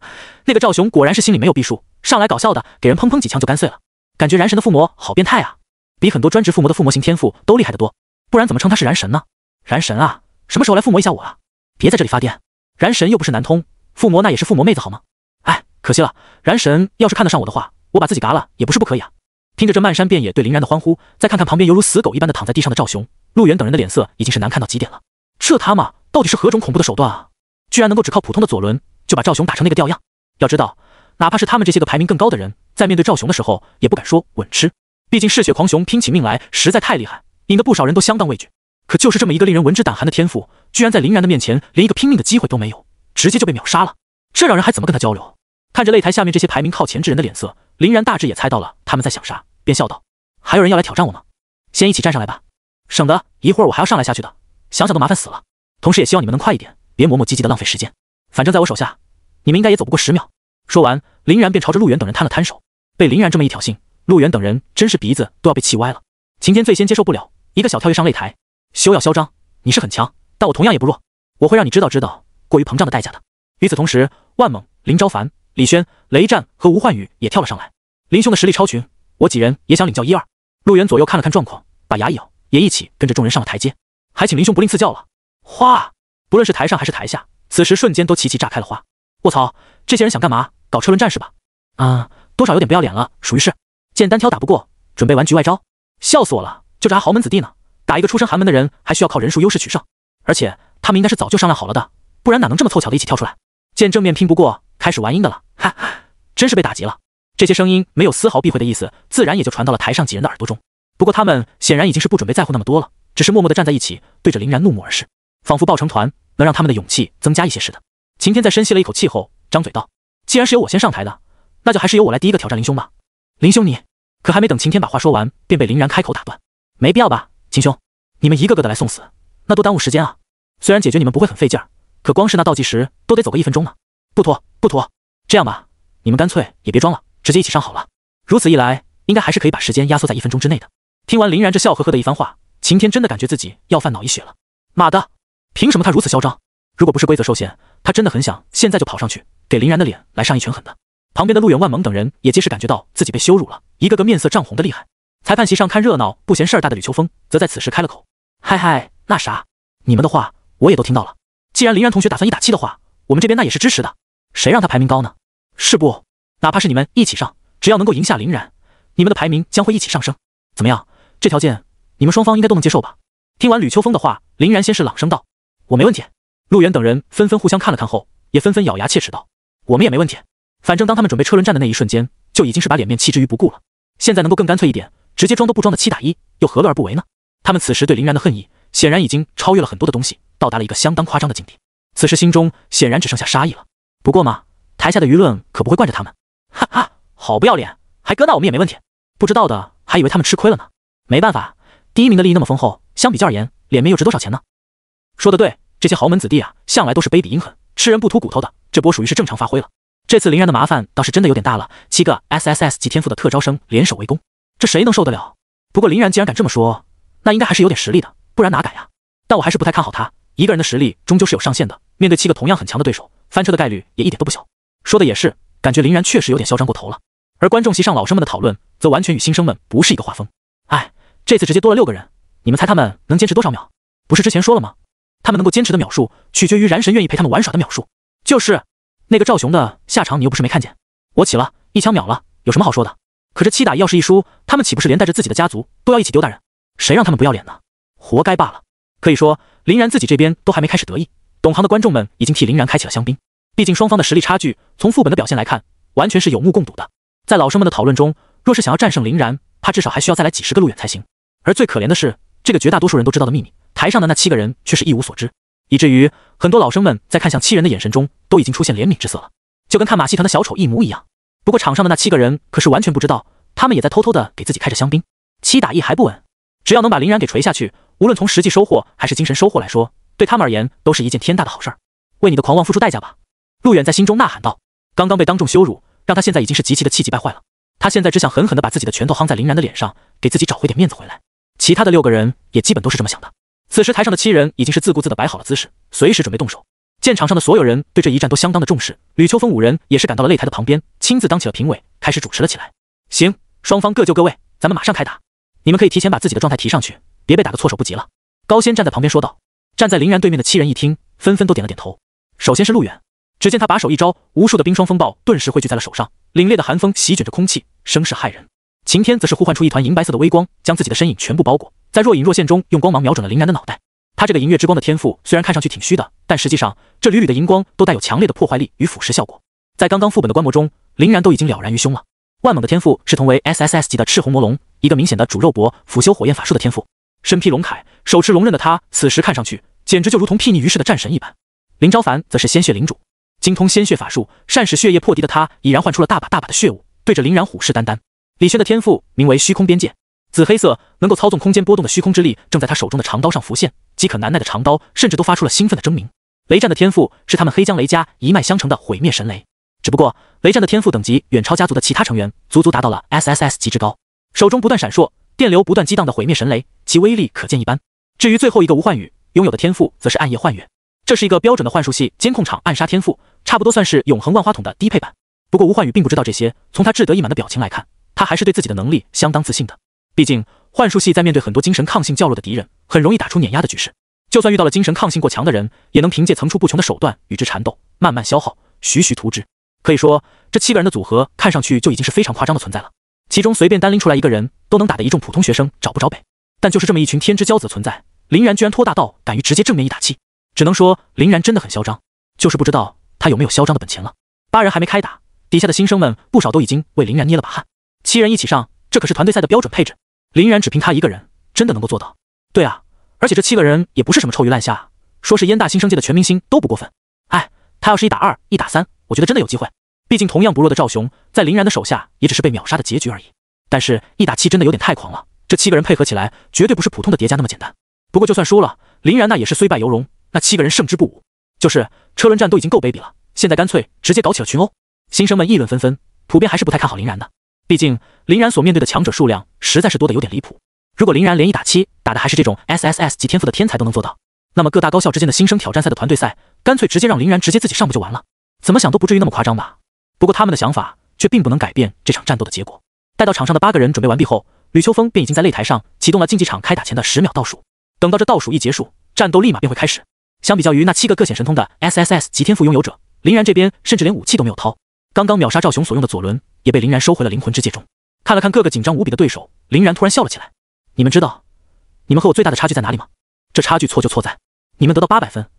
那个赵雄果然是心里没有逼数，上来搞笑的，给人砰砰几枪就干碎了。感觉燃神的附魔好变态啊，比很多专职附魔的附魔型天赋都厉害得多，不然怎么称他是燃神呢？燃神啊，什么时候来附魔一下我啊？别在这里发癫，燃神又不是南通，附魔那也是附魔妹子好吗？哎，可惜了，燃神要是看得上我的话，我把自己嘎了也不是不可以啊。听着这漫山遍野对林然的欢呼，再看看旁边犹如死狗一般的躺在地上的赵雄、陆远等人的脸色已经是难看到极点了。这他妈到底是何种恐怖的手段啊？居然能够只靠普通的左轮就把赵雄打成那个吊样。要知道，哪怕是他们这些个排名更高的人，在面对赵雄的时候也不敢说稳吃，毕竟嗜血狂熊拼起命来实在太厉害，引得不少人都相当畏惧。可就是这么一个令人闻之胆寒的天赋，居然在林然的面前连一个拼命的机会都没有，直接就被秒杀了，这让人还怎么跟他交流？看着擂台下面这些排名靠前之人的脸色，林然大致也猜到了他们在想啥，便笑道：还有人要来挑战我吗？先一起站上来吧，省得一会儿我还要上来下去的，想想都麻烦死了。同时也希望你们能快一点，别磨磨唧唧的浪费时间，反正在我手下，你们应该也走不过10秒。说完，林然便朝着陆远等人摊了摊手。被林然这么一挑衅，陆远等人真是鼻子都要被气歪了。秦天最先接受不了，一个小跳跃上擂台，休要嚣张，你是很强，但我同样也不弱，我会让你知道过于膨胀的代价的。与此同时，万猛、林昭凡、李轩、雷战和吴焕宇也跳了上来。林兄的实力超群，我几人也想领教一二。陆远左右看了看状况，把牙一咬，也一起跟着众人上了台阶，还请林兄不吝赐教了。哗！不论是台上还是台下，此时瞬间都齐齐炸开了花。卧槽，这些人想干嘛？搞车轮战是吧？多少有点不要脸了，属于是。见单挑打不过，准备玩局外招，笑死我了！就这还豪门子弟呢，打一个出身寒门的人，还需要靠人数优势取胜，而且他们应该是早就商量好了的，不然哪能这么凑巧的一起跳出来？见正面拼不过，开始玩阴的了，哈，真是被打急了。这些声音没有丝毫避讳的意思，自然也就传到了台上几人的耳朵中。不过他们显然已经是不准备在乎那么多了，只是默默地站在一起，对着林然怒目而视，仿佛抱成团能让他们的勇气增加一些似的。秦天在深吸了一口气后，张嘴道：既然是由我先上台的，那就还是由我来第一个挑战林兄吧。林兄你……可还没等秦天把话说完，便被林然开口打断。没必要吧，秦兄，你们一个个的来送死，那多耽误时间啊。虽然解决你们不会很费劲儿，可光是那倒计时都得走个1分钟呢。不妥，这样吧，你们干脆也别装了，直接一起上好了。如此一来，应该还是可以把时间压缩在1分钟之内的。听完林然这笑呵呵的一番话，秦天真的感觉自己要犯脑溢血了。妈的，凭什么他如此嚣张？如果不是规则受限，他真的很想现在就跑上去给林然的脸来上一拳狠的。旁边的陆远、万猛等人也皆是感觉到自己被羞辱了，一个个面色涨红的厉害。裁判席上看热闹不嫌事儿大的吕秋风则在此时开了口：嗨，那啥，你们的话我也都听到了，既然林然同学打算1打7的话，我们这边那也是支持的，谁让他排名高呢？是不，哪怕是你们一起上，只要能够赢下林然，你们的排名将会一起上升。怎么样，这条件你们双方应该都能接受吧？听完吕秋风的话，林然先是朗声道：我没问题。陆远等人纷纷互相看了看后，也纷纷咬牙切齿道：我们也没问题。反正当他们准备车轮战的那一瞬间，就已经是把脸面弃之于不顾了，现在能够更干脆一点，直接装都不装的7打1，又何乐而不为呢？他们此时对林然的恨意显然已经超越了很多的东西，到达了一个相当夸张的境地。此时心中显然只剩下杀意了。不过嘛，台下的舆论可不会惯着他们。哈哈，好不要脸，还搁那我们也没问题。不知道的还以为他们吃亏了呢。没办法，第1名的利益那么丰厚，相比较而言，脸面又值多少钱呢？说得对，这些豪门子弟啊，向来都是卑鄙阴狠，吃人不吐骨头的，这波属于是正常发挥了。这次林然的麻烦倒是真的有点大了，7个 SSS 级天赋的特招生联手围攻，这谁能受得了？不过林然既然敢这么说，那应该还是有点实力的，不然哪敢呀？但我还是不太看好他，一个人的实力终究是有上限的，面对7个同样很强的对手，翻车的概率也一点都不小。说的也是，感觉林然确实有点嚣张过头了。而观众席上老生们的讨论，则完全与新生们不是一个画风。哎，这次直接多了6个人，你们猜他们能坚持多少秒？不是之前说了吗？他们能够坚持的秒数，取决于燃神愿意陪他们玩耍的秒数。就是那个赵雄的下场，你又不是没看见，我起了1枪秒了，有什么好说的？可这7打1要是一输，他们岂不是连带着自己的家族都要一起丢大人？谁让他们不要脸呢？活该罢了。可以说，林然自己这边都还没开始得意，懂行的观众们已经替林然开启了香槟。毕竟双方的实力差距，从副本的表现来看，完全是有目共睹的。在老生们的讨论中，若是想要战胜林然，怕至少还需要再来几10个路远才行。而最可怜的是，这个绝大多数人都知道的秘密，台上的那7个人却是一无所知，以至于很多老生们在看向7人的眼神中，都已经出现怜悯之色了，就跟看马戏团的小丑一模一样。不过场上的那7个人可是完全不知道，他们也在偷偷的给自己开着香槟。7打1还不稳，只要能把林然给锤下去，无论从实际收获还是精神收获来说，对他们而言都是一件天大的好事儿。为你的狂妄付出代价吧！陆远在心中呐喊道。刚刚被当众羞辱，让他现在已经是极其的气急败坏了。他现在只想狠狠地把自己的拳头夯在林然的脸上，给自己找回点面子回来。其他的6个人也基本都是这么想的。此时台上的7人已经是自顾自地摆好了姿势，随时准备动手。见场上的所有人对这一战都相当的重视，吕秋风5人也是赶到了擂台的旁边，亲自当起了评委，开始主持了起来。行，双方各就各位，咱们马上开打。你们可以提前把自己的状态提上去，别被打个措手不及了。高仙站在旁边说道。站在林然对面的7人一听，纷纷都点了点头。首先是陆远，只见他把手一招，无数的冰霜风暴顿时汇聚在了手上，凛冽的寒风席卷着空气，声势骇人。晴天则是呼唤出一团银白色的微光，将自己的身影全部包裹，在若隐若现中用光芒瞄准了林然的脑袋。他这个银月之光的天赋虽然看上去挺虚的，但实际上这缕缕的银光都带有强烈的破坏力与腐蚀效果。在刚刚副本的观摩中，林然都已经了然于胸了。万猛的天赋是同为 SSS 级的赤红魔龙，一个明显的主肉搏腐修火焰法术的天赋。身披龙铠，手持龙刃的他，此时看上去简直就如同睥睨于世的战神一般。林昭凡则是鲜血领主，精通鲜血法术，善使血液破敌的他，已然唤出了大把大把的血雾，对着林然虎视眈眈。李轩的天赋名为虚空边界，紫黑色能够操纵空间波动的虚空之力正在他手中的长刀上浮现，饥渴难耐的长刀甚至都发出了兴奋的狰鸣。雷战的天赋是他们黑江雷家一脉相承的毁灭神雷，只不过雷战的天赋等级远超家族的其他成员，足足达到了 SSS 级之高。手中不断闪烁，电流不断激荡的毁灭神雷，其威力可见一斑。至于最后一个无幻羽，拥有的天赋则是暗夜幻月，这是一个标准的幻术系监控场暗杀天赋，差不多算是永恒万花筒的低配版。不过无幻羽并不知道这些，从他志得意满的表情来看，他还是对自己的能力相当自信的。毕竟幻术系在面对很多精神抗性较弱的敌人，很容易打出碾压的局势。就算遇到了精神抗性过强的人，也能凭借层出不穷的手段与之缠斗，慢慢消耗，徐徐图之。可以说，这7个人的组合看上去就已经是非常夸张的存在了。其中随便单拎出来一个人，都能打得一众普通学生找不着北。但就是这么一群天之骄子的存在，林然居然托大到敢于直接正面一打气，只能说林然真的很嚣张，就是不知道他有没有嚣张的本钱了。8人还没开打，底下的新生们不少都已经为林然捏了把汗。7人一起上，这可是团队赛的标准配置，林然只凭他一个人，真的能够做到？对啊，而且这7个人也不是什么臭鱼烂虾，说是燕大新生界的全明星都不过分。哎，他要是1打2、1打3，我觉得真的有机会。毕竟同样不弱的赵雄，在林然的手下也只是被秒杀的结局而已。但是1打7真的有点太狂了，这7个人配合起来，绝对不是普通的叠加那么简单。不过就算输了，林然那也是虽败犹荣，那7个人胜之不武。就是车轮战都已经够卑鄙了，现在干脆直接搞起了群殴。新生们议论纷纷，普遍还是不太看好林然的。毕竟林然所面对的强者数量实在是多得有点离谱。如果林然连1打7打的还是这种 SSS 级天赋的天才都能做到，那么各大高校之间的新生挑战赛的团队赛，干脆直接让林然直接自己上不就完了？怎么想都不至于那么夸张吧。不过他们的想法却并不能改变这场战斗的结果。待到场上的8个人准备完毕后，吕秋风便已经在擂台上启动了竞技场开打前的10秒倒数。等到这倒数一结束，战斗立马便会开始。相比较于那7个各显神通的 SSS 级天赋拥有者，林然这边甚至连武器都没有掏。刚刚秒杀赵雄所用的左轮也被林然收回了灵魂之戒中。看了看各个紧张无比的对手，林然突然笑了起来。你们知道你们和我最大的差距在哪里吗？这差距错就错在你们得到800分，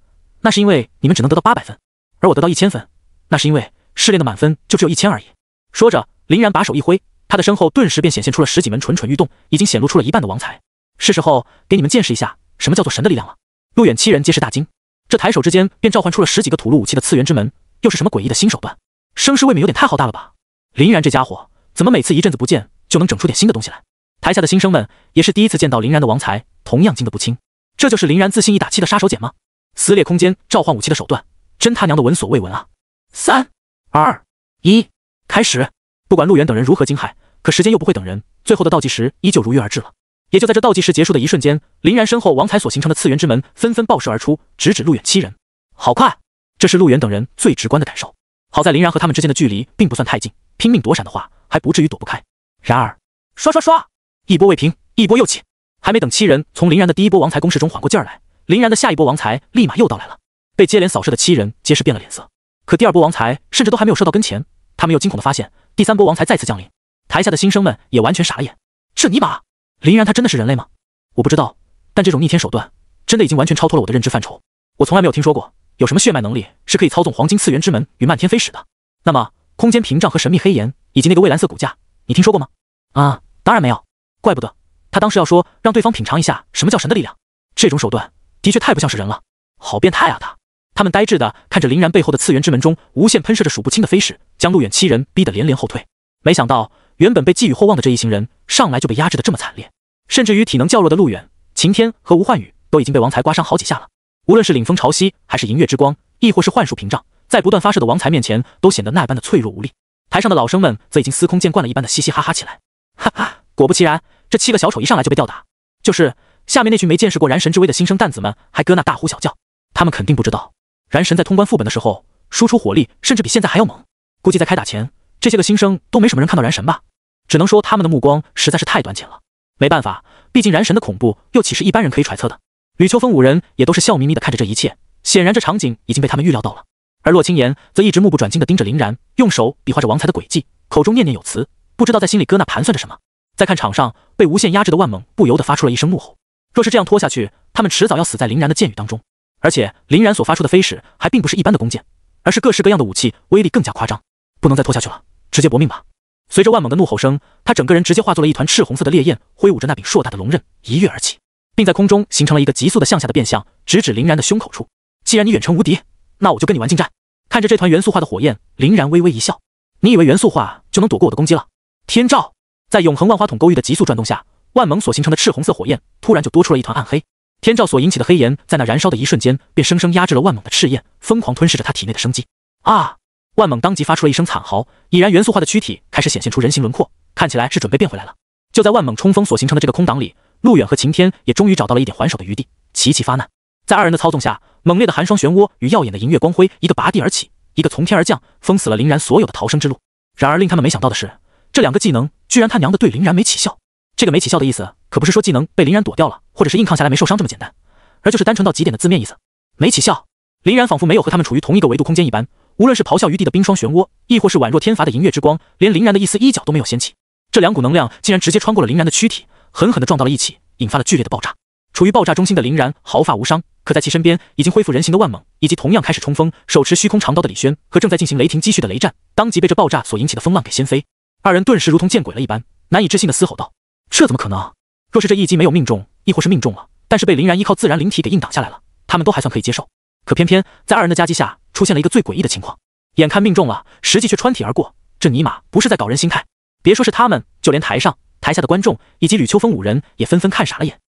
那是因为你们只能得到800分，而我得到1000分，那是因为试炼的满分就只有1000而已。说着，林然把手一挥，他的身后顿时便显现出了10几门蠢蠢欲动，已经显露出了一半的王才。是时候给你们见识一下什么叫做神的力量了。陆远7人皆是大惊，这抬手之间便召唤出了10几个吐露武器的次元之门，又是什么诡异的新手段？声势未免有点太浩大了吧？林然这家伙怎么每次一阵子不见就能整出点新的东西来？台下的新生们也是第一次见到林然的王才，同样惊得不轻。这就是林然自信1打7的杀手锏吗？撕裂空间召唤武器的手段，真他娘的闻所未闻啊！3、2、1，开始！不管陆远等人如何惊骇，可时间又不会等人，最后的倒计时依旧如约而至了。也就在这倒计时结束的一瞬间，林然身后王才所形成的次元之门纷纷爆射而出，直指陆远7人。好快！这是陆远等人最直观的感受。好在林然和他们之间的距离并不算太近，拼命躲闪的话，还不至于躲不开。然而，刷刷刷，一波未平，一波又起。还没等7人从林然的第一波王才攻势中缓过劲儿来，林然的下一波王才立马又到来了。被接连扫射的7人皆是变了脸色。可第2波王才甚至都还没有射到跟前，他们又惊恐地发现第3波王才再次降临。台下的新生们也完全傻了眼。这尼玛，林然他真的是人类吗？我不知道，但这种逆天手段真的已经完全超脱了我的认知范畴。我从来没有听说过有什么血脉能力是可以操纵黄金次元之门与漫天飞矢的。那么空间屏障和神秘黑岩以及那个蔚蓝色骨架，你听说过吗？啊，当然没有。怪不得他当时要说让对方品尝一下什么叫神的力量，这种手段的确太不像是人了，好变态啊他们呆滞地看着林然背后的次元之门中无限喷射着数不清的飞矢，将陆远7人逼得连连后退。没想到原本被寄予厚望的这一行人上来就被压制得这么惨烈，甚至于体能较弱的陆远、晴天和吴幻宇都已经被王才刮伤好几下了。无论是领风潮汐还是银月之光，亦或是幻术屏障，在不断发射的王才面前都显得那般的脆弱无力。台上的老生们则已经司空见惯了一般的嘻嘻哈哈起来。哈哈，果不其然，这7个小丑一上来就被吊打。就是下面那群没见识过燃神之威的新生蛋子们还搁那大呼小叫，他们肯定不知道，燃神在通关副本的时候输出火力甚至比现在还要猛。估计在开打前，这些个新生都没什么人看到燃神吧？只能说他们的目光实在是太短浅了。没办法，毕竟燃神的恐怖又岂是一般人可以揣测的。吕秋风5人也都是笑眯眯地看着这一切，显然这场景已经被他们预料到了。而洛清言则一直目不转睛地盯着林然，用手比划着王才的轨迹，口中念念有词，不知道在心里搁那盘算着什么。再看场上被无限压制的万猛不由得发出了一声怒吼，若是这样拖下去，他们迟早要死在林然的剑雨当中。而且林然所发出的飞矢还并不是一般的弓箭，而是各式各样的武器，威力更加夸张。不能再拖下去了，直接搏命吧！随着万猛的怒吼声，他整个人直接化作了一团赤红色的烈焰，挥舞着那柄硕大的龙刃一跃而起，并在空中形成了一个急速的向下的变向，直指林然的胸口处。既然你远程无敌，那我就跟你玩近战。看着这团元素化的火焰，林然微微一笑，你以为元素化就能躲过我的攻击了？天照！在永恒万花筒勾玉的急速转动下，万猛所形成的赤红色火焰突然就多出了一团暗黑。天照所引起的黑炎在那燃烧的一瞬间，便生生压制了万猛的赤焰，疯狂吞噬着他体内的生机。啊！万猛当即发出了一声惨嚎，已然元素化的躯体开始显现出人形轮廓，看起来是准备变回来了。就在万猛冲锋所形成的这个空档里，陆远和晴天也终于找到了一点还手的余地，齐齐发难。在2人的操纵下，猛烈的寒霜漩涡与耀眼的银月光辉一个拔地而起，一个从天而降，封死了林然所有的逃生之路。然而令他们没想到的是，这2个技能居然他娘的对林然没起效。这个没起效的意思可不是说技能被林然躲掉了，或者是硬抗下来没受伤这么简单，而就是单纯到极点的字面意思，没起效。林然仿佛没有和他们处于同一个维度空间一般，无论是咆哮于地的冰霜漩涡，亦或是宛若天罚的银月之光，连林然的一丝衣角都没有掀起。这2股能量竟然直接穿过了林然的躯体，狠狠地撞到了一起，引发了剧烈的爆炸。处于爆炸中心的林然毫发无伤，可在其身边已经恢复人形的万猛，以及同样开始冲锋手持虚空长刀的李轩和正在进行雷霆积蓄的雷战，当即被这爆炸所引起的风浪给掀飞。2人顿时如同见鬼了一般，难以置信地嘶吼道：这怎么可能？若是这一击没有命中，亦或是命中了，但是被林然依靠自然灵体给硬挡下来了，他们都还算可以接受。可偏偏在2人的夹击下，出现了一个最诡异的情况，眼看命中了，实际却穿体而过。这尼玛不是在搞人心态？别说是他们，就连台上台下的观众以及吕秋风5人也纷纷看傻了眼。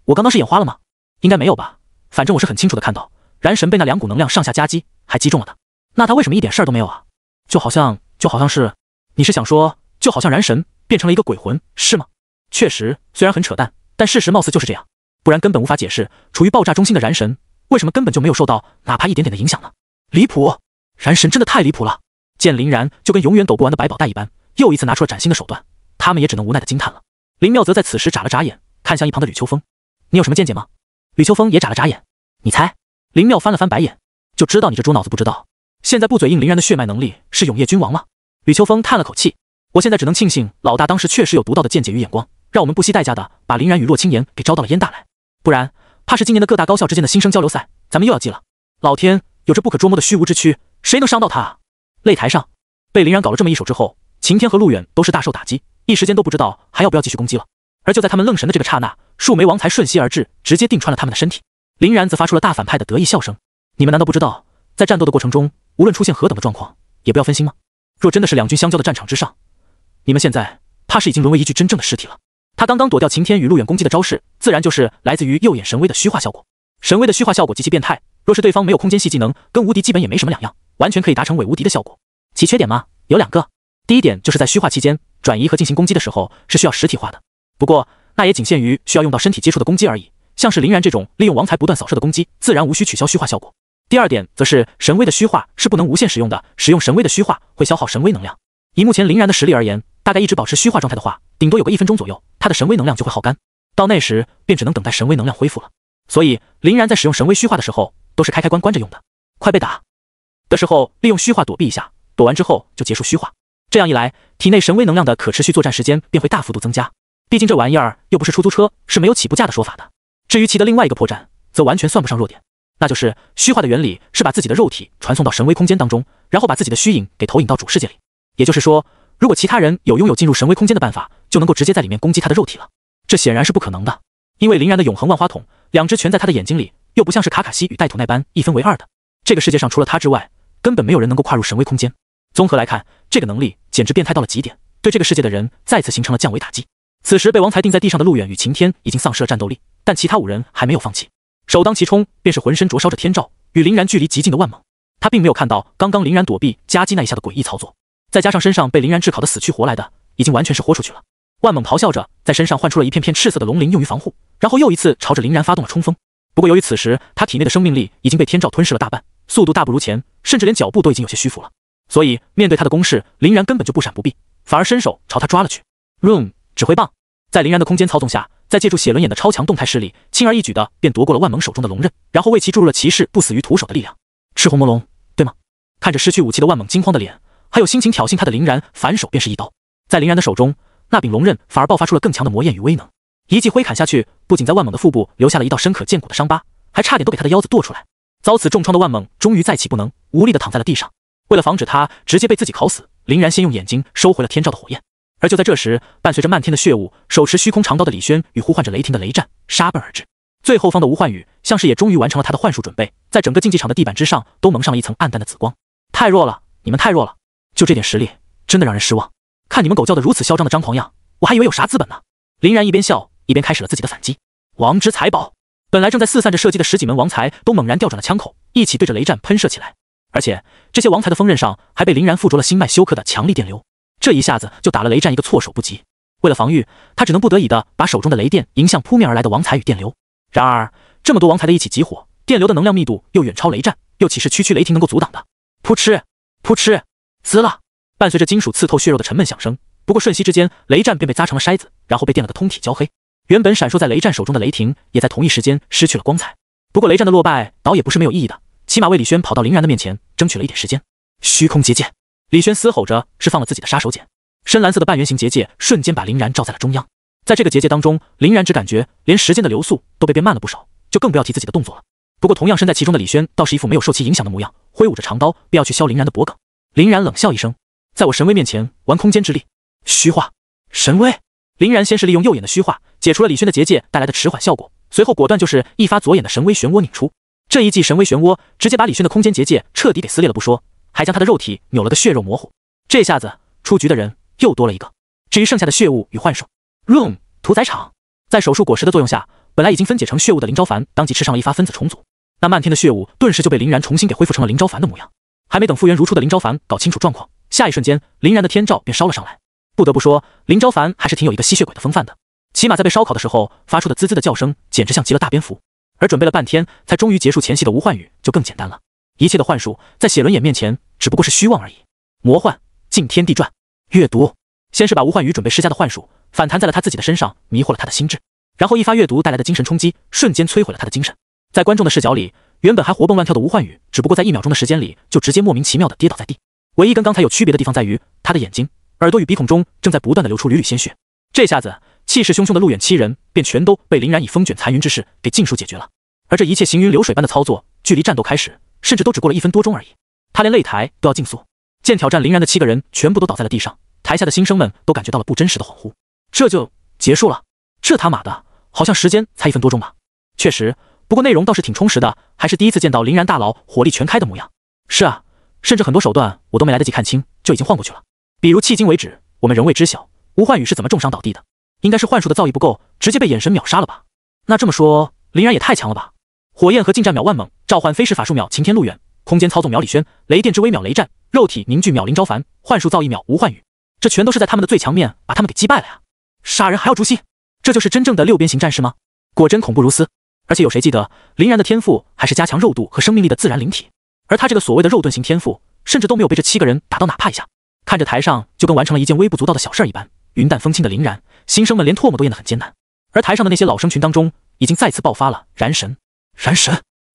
我刚刚是眼花了吗？应该没有吧，反正我是很清楚的看到燃神被那2股能量上下夹击，还击中了他。那他为什么一点事儿都没有啊？就好像是，你是想说就好像燃神变成了一个鬼魂，是吗？确实，虽然很扯淡，但事实貌似就是这样，不然根本无法解释处于爆炸中心的燃神为什么根本就没有受到哪怕一点点的影响呢？离谱！燃神真的太离谱了！见林然就跟永远抖不完的百宝袋一般，又一次拿出了崭新的手段，他们也只能无奈的惊叹了。林妙则在此时眨了眨眼，看向一旁的吕秋风：你有什么见解吗？吕秋风也眨了眨眼：你猜？林妙翻了翻白眼：就知道你这猪脑子不知道，现在不嘴硬林然的血脉能力是永夜君王吗？吕秋风叹了口气：我现在只能庆幸老大当时确实有独到的见解与眼光，让我们不惜代价的把林然与洛清言给招到了燕大来，不然怕是今年的各大高校之间的新生交流赛咱们又要记了。老天，有着不可捉摸的虚无之躯，谁能伤到他啊？擂台上被林然搞了这么一手之后，晴天和陆远都是大受打击，一时间都不知道还要不要继续攻击了。而就在他们愣神的这个刹那，数枚王才瞬息而至，直接钉穿了他们的身体。林然则发出了大反派的得意笑声：你们难道不知道，在战斗的过程中，无论出现何等的状况，也不要分心吗？若真的是2军相交的战场之上，你们现在怕是已经沦为一具真正的尸体了。他刚刚躲掉晴天与陆远攻击的招式，自然就是来自于右眼神威的虚化效果。神威的虚化效果极其变态，若是对方没有空间系技能，跟无敌基本也没什么两样，完全可以达成伪无敌的效果。其缺点吗？有2个。第一点就是在虚化期间，转移和进行攻击的时候是需要实体化的，不过那也仅限于需要用到身体接触的攻击而已，像是林然这种利用王才不断扫射的攻击，自然无需取消虚化效果。第2点则是神威的虚化是不能无限使用的，使用神威的虚化会消耗神威能量。以目前林然的实力而言，大概一直保持虚化状态的话，顶多有个1分钟左右，他的神威能量就会耗干，到那时便只能等待神威能量恢复了。所以林然在使用神威虚化的时候，都是开关关着用的。快被打的时候，利用虚化躲避一下，躲完之后就结束虚化。这样一来，体内神威能量的可持续作战时间便会大幅度增加。毕竟这玩意儿又不是出租车，是没有起步价的说法的。至于其的另外一个破绽，则完全算不上弱点，那就是虚化的原理是把自己的肉体传送到神威空间当中，然后把自己的虚影给投影到主世界里。也就是说，如果其他人有拥有进入神威空间的办法，就能够直接在里面攻击他的肉体了。这显然是不可能的，因为林然的永恒万花筒2只全在他的眼睛里，又不像是卡卡西与戴土那般1分为2的。这个世界上除了他之外，根本没有人能够跨入神威空间。综合来看，这个能力简直变态到了极点，对这个世界的人再次形成了降维打击。此时被王才钉在地上的陆远与晴天已经丧失了战斗力，但其他5人还没有放弃。首当其冲便是浑身灼烧着天照与林然距离极近的万猛，他并没有看到刚刚林然躲避夹击那一下的诡异操作，再加上身上被林然炙烤的死去活来的，已经完全是豁出去了。万猛咆哮着，在身上唤出了一片片赤色的龙鳞用于防护，然后又一次朝着林然发动了冲锋。不过由于此时他体内的生命力已经被天照吞噬了大半，速度大不如前，甚至连脚步都已经有些虚浮了。所以面对他的攻势，林然根本就不闪不避，反而伸手朝他抓了去。Room 指挥棒，在林然的空间操纵下，再借助血轮眼的超强动态视力，轻而易举的便夺过了万猛手中的龙刃，然后为其注入了骑士不死于徒手的力量。赤红魔龙，对吗？看着失去武器的万猛惊慌的脸，还有心情挑衅他的林然，反手便是一刀。在林然的手中，那柄龙刃反而爆发出了更强的魔焰与威能，一记挥砍下去，不仅在万猛的腹部留下了一道深可见骨的伤疤，还差点都给他的腰子剁出来。遭此重创的万猛终于再起不能，无力的躺在了地上。为了防止他直接被自己烤死，林然先用眼睛收回了天照的火焰。而就在这时，伴随着漫天的血雾，手持虚空长刀的李轩与呼唤着雷霆的雷战杀奔而至。最后方的吴焕宇像是也终于完成了他的幻术准备，在整个竞技场的地板之上都蒙上了一层暗淡的紫光。太弱了，你们太弱了，就这点实力，真的让人失望。看你们狗叫的如此嚣张的张狂样，我还以为有啥资本呢。林然一边笑一边开始了自己的反击。王之财宝，本来正在四散着射击的十几门王财都猛然调转了枪口，一起对着雷战喷射起来。而且这些王财的锋刃上还被林然附着了星脉修克的强力电流，这一下子就打了雷战一个措手不及。为了防御，他只能不得已的把手中的雷电迎向扑面而来的王财与电流。然而这么多王财的一起集火，电流的能量密度又远超雷战，又岂是区区雷霆能够阻挡的？扑哧扑哧，滋了，伴随着金属刺透血肉的沉闷响声，不过瞬息之间，雷战便被砸成了筛子，然后被电了个通体焦黑。原本闪烁在雷战手中的雷霆，也在同一时间失去了光彩。不过雷战的落败倒也不是没有意义的，起码为李轩跑到林然的面前争取了一点时间。虚空结界，李轩嘶吼着释放了自己的杀手锏，深蓝色的半圆形结界瞬间把林然罩在了中央。在这个结界当中，林然只感觉连时间的流速都被变慢了不少，就更不要提自己的动作了。不过同样身在其中的李轩倒是一副没有受其影响的模样，挥舞着长刀便要去削林然的脖颈。林然冷笑一声，在我神威面前玩空间之力，虚化神威。林然先是利用右眼的虚化解除了李轩的结界带来的迟缓效果，随后果断就是一发左眼的神威漩涡拧出。这一记神威漩涡直接把李轩的空间结界彻底给撕裂了不说，还将他的肉体扭了个血肉模糊。这下子出局的人又多了一个。至于剩下的血雾与幻兽 Room 屠宰场，在手术果实的作用下，本来已经分解成血雾的林昭凡当即吃上了一发分子重组，那漫天的血雾顿时就被林然重新给恢复成了林昭凡的模样。还没等复原如初的林昭凡搞清楚状况，下一瞬间林然的天照便烧了上来。不得不说，林昭凡还是挺有一个吸血鬼的风范的，起码在被烧烤的时候发出的滋滋的叫声简直像极了大蝙蝠。而准备了半天才终于结束前戏的吴焕宇就更简单了，一切的幻术在血轮眼面前只不过是虚妄而已。魔幻惊天地转，阅读。先是把吴焕宇准备施加的幻术反弹在了他自己的身上，迷惑了他的心智，然后一发阅读带来的精神冲击瞬间摧毁了他的精神。在观众的视角里，原本还活蹦乱跳的吴焕宇只不过在1秒钟的时间里就直接莫名其妙的跌倒在地。唯一跟刚才有区别的地方在于他的眼睛、耳朵与鼻孔中正在不断的流出缕缕鲜血。这下子气势汹汹的路远7人便全都被林然以风卷残云之势给尽数解决了。而这一切行云流水般的操作，距离战斗开始甚至都只过了1分多钟而已。他连擂台都要竞速。见挑战林然的7个人全部都倒在了地上，台下的新生们都感觉到了不真实的恍惚。这就结束了？这他妈的好像时间才1分多钟吧。确实，不过内容倒是挺充实的，还是第一次见到林然大佬火力全开的模样。是啊，甚至很多手段我都没来得及看清就已经晃过去了。比如迄今为止我们仍未知晓吴焕宇是怎么重伤倒地的，应该是幻术的造诣不够，直接被眼神秒杀了吧。那这么说林然也太强了吧。火焰和近战秒万猛，召唤飞石法术秒擎天路远，空间操纵秒李轩，雷电之威秒雷战，肉体凝聚秒林昭凡，幻术造诣秒吴焕宇，这全都是在他们的最强面把他们给击败了呀！杀人还要诛心，这就是真正的6边形战士吗？果真恐怖如斯。而且有谁记得林然的天赋还是加强肉度和生命力的自然灵体，而他这个所谓的肉盾型天赋甚至都没有被这7个人打到哪怕一下。看着台上就跟完成了一件微不足道的小事一般，云淡风轻的林然，新生们连唾沫都咽得很艰难。而台上的那些老生群当中，已经再次爆发了燃神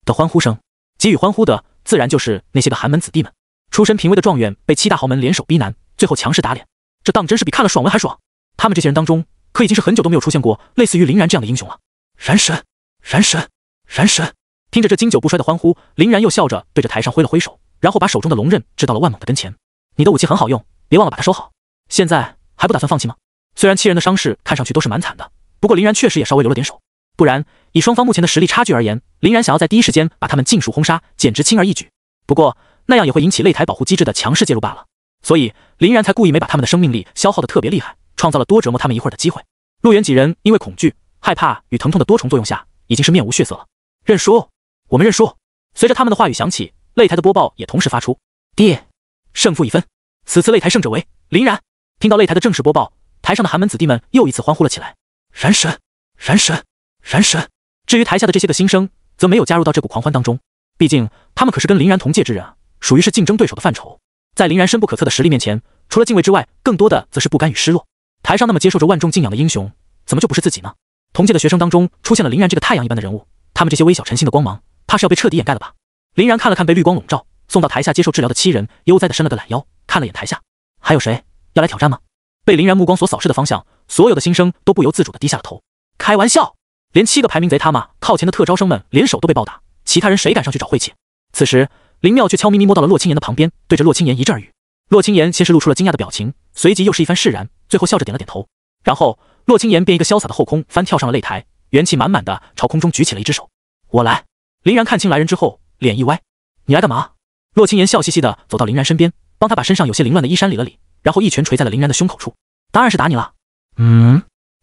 的欢呼声，给予欢呼的自然就是那些个寒门子弟们。出身平微的状元被7大豪门联手逼难，最后强势打脸，这当真是比看了爽文还爽。他们这些人当中，可已经是很久都没有出现过类似于林然这样的英雄了。燃神！听着这经久不衰的欢呼，林然又笑着对着台上挥了挥手，然后把手中的龙刃掷到了万猛的跟前。你的武器很好用，别忘了把它收好。现在还不打算放弃吗？虽然7人的伤势看上去都是蛮惨的，不过林然确实也稍微留了点手，不然以双方目前的实力差距而言，林然想要在第一时间把他们尽数轰杀，简直轻而易举。不过那样也会引起擂台保护机制的强势介入罢了，所以林然才故意没把他们的生命力消耗的特别厉害，创造了多折磨他们一会儿的机会。路远几人因为恐惧、害怕与疼痛的多重作用下，已经是面无血色了。认输，我们认输。随着他们的话语响起，擂台的播报也同时发出：爹，胜负已分。此次擂台胜者为林然。听到擂台的正式播报，台上的寒门子弟们又一次欢呼了起来。燃神，燃神，燃神！至于台下的这些个新生，则没有加入到这股狂欢当中。毕竟他们可是跟林然同届之人啊，属于是竞争对手的范畴。在林然深不可测的实力面前，除了敬畏之外，更多的则是不甘与失落。台上那么接受着万众敬仰的英雄，怎么就不是自己呢？同届的学生当中出现了林然这个太阳一般的人物，他们这些微小晨星的光芒，怕是要被彻底掩盖了吧？林然看了看被绿光笼罩、送到台下接受治疗的7人，悠哉地伸了个懒腰，看了眼台下，还有谁要来挑战吗？被林然目光所扫视的方向，所有的新生都不由自主地低下了头。开玩笑，连7个排名贼他妈靠前的特招生们联手都被暴打，其他人谁敢上去找晦气？此时林妙却悄咪咪摸到了洛青言的旁边，对着洛青言一阵耳语。洛青言先是露出了惊讶的表情，随即又是一番释然，最后笑着点了点头。然后洛青言便一个潇洒的后空翻跳上了擂台，元气满满的朝空中举起了一只手。我来。林然看清来人之后，脸一歪，你来干嘛？洛青言笑嘻嘻的走到林然身边，帮他把身上有些凌乱的衣衫理了理，然后一拳捶在了林然的胸口处。当然是打你了。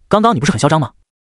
刚刚你不是很嚣张吗？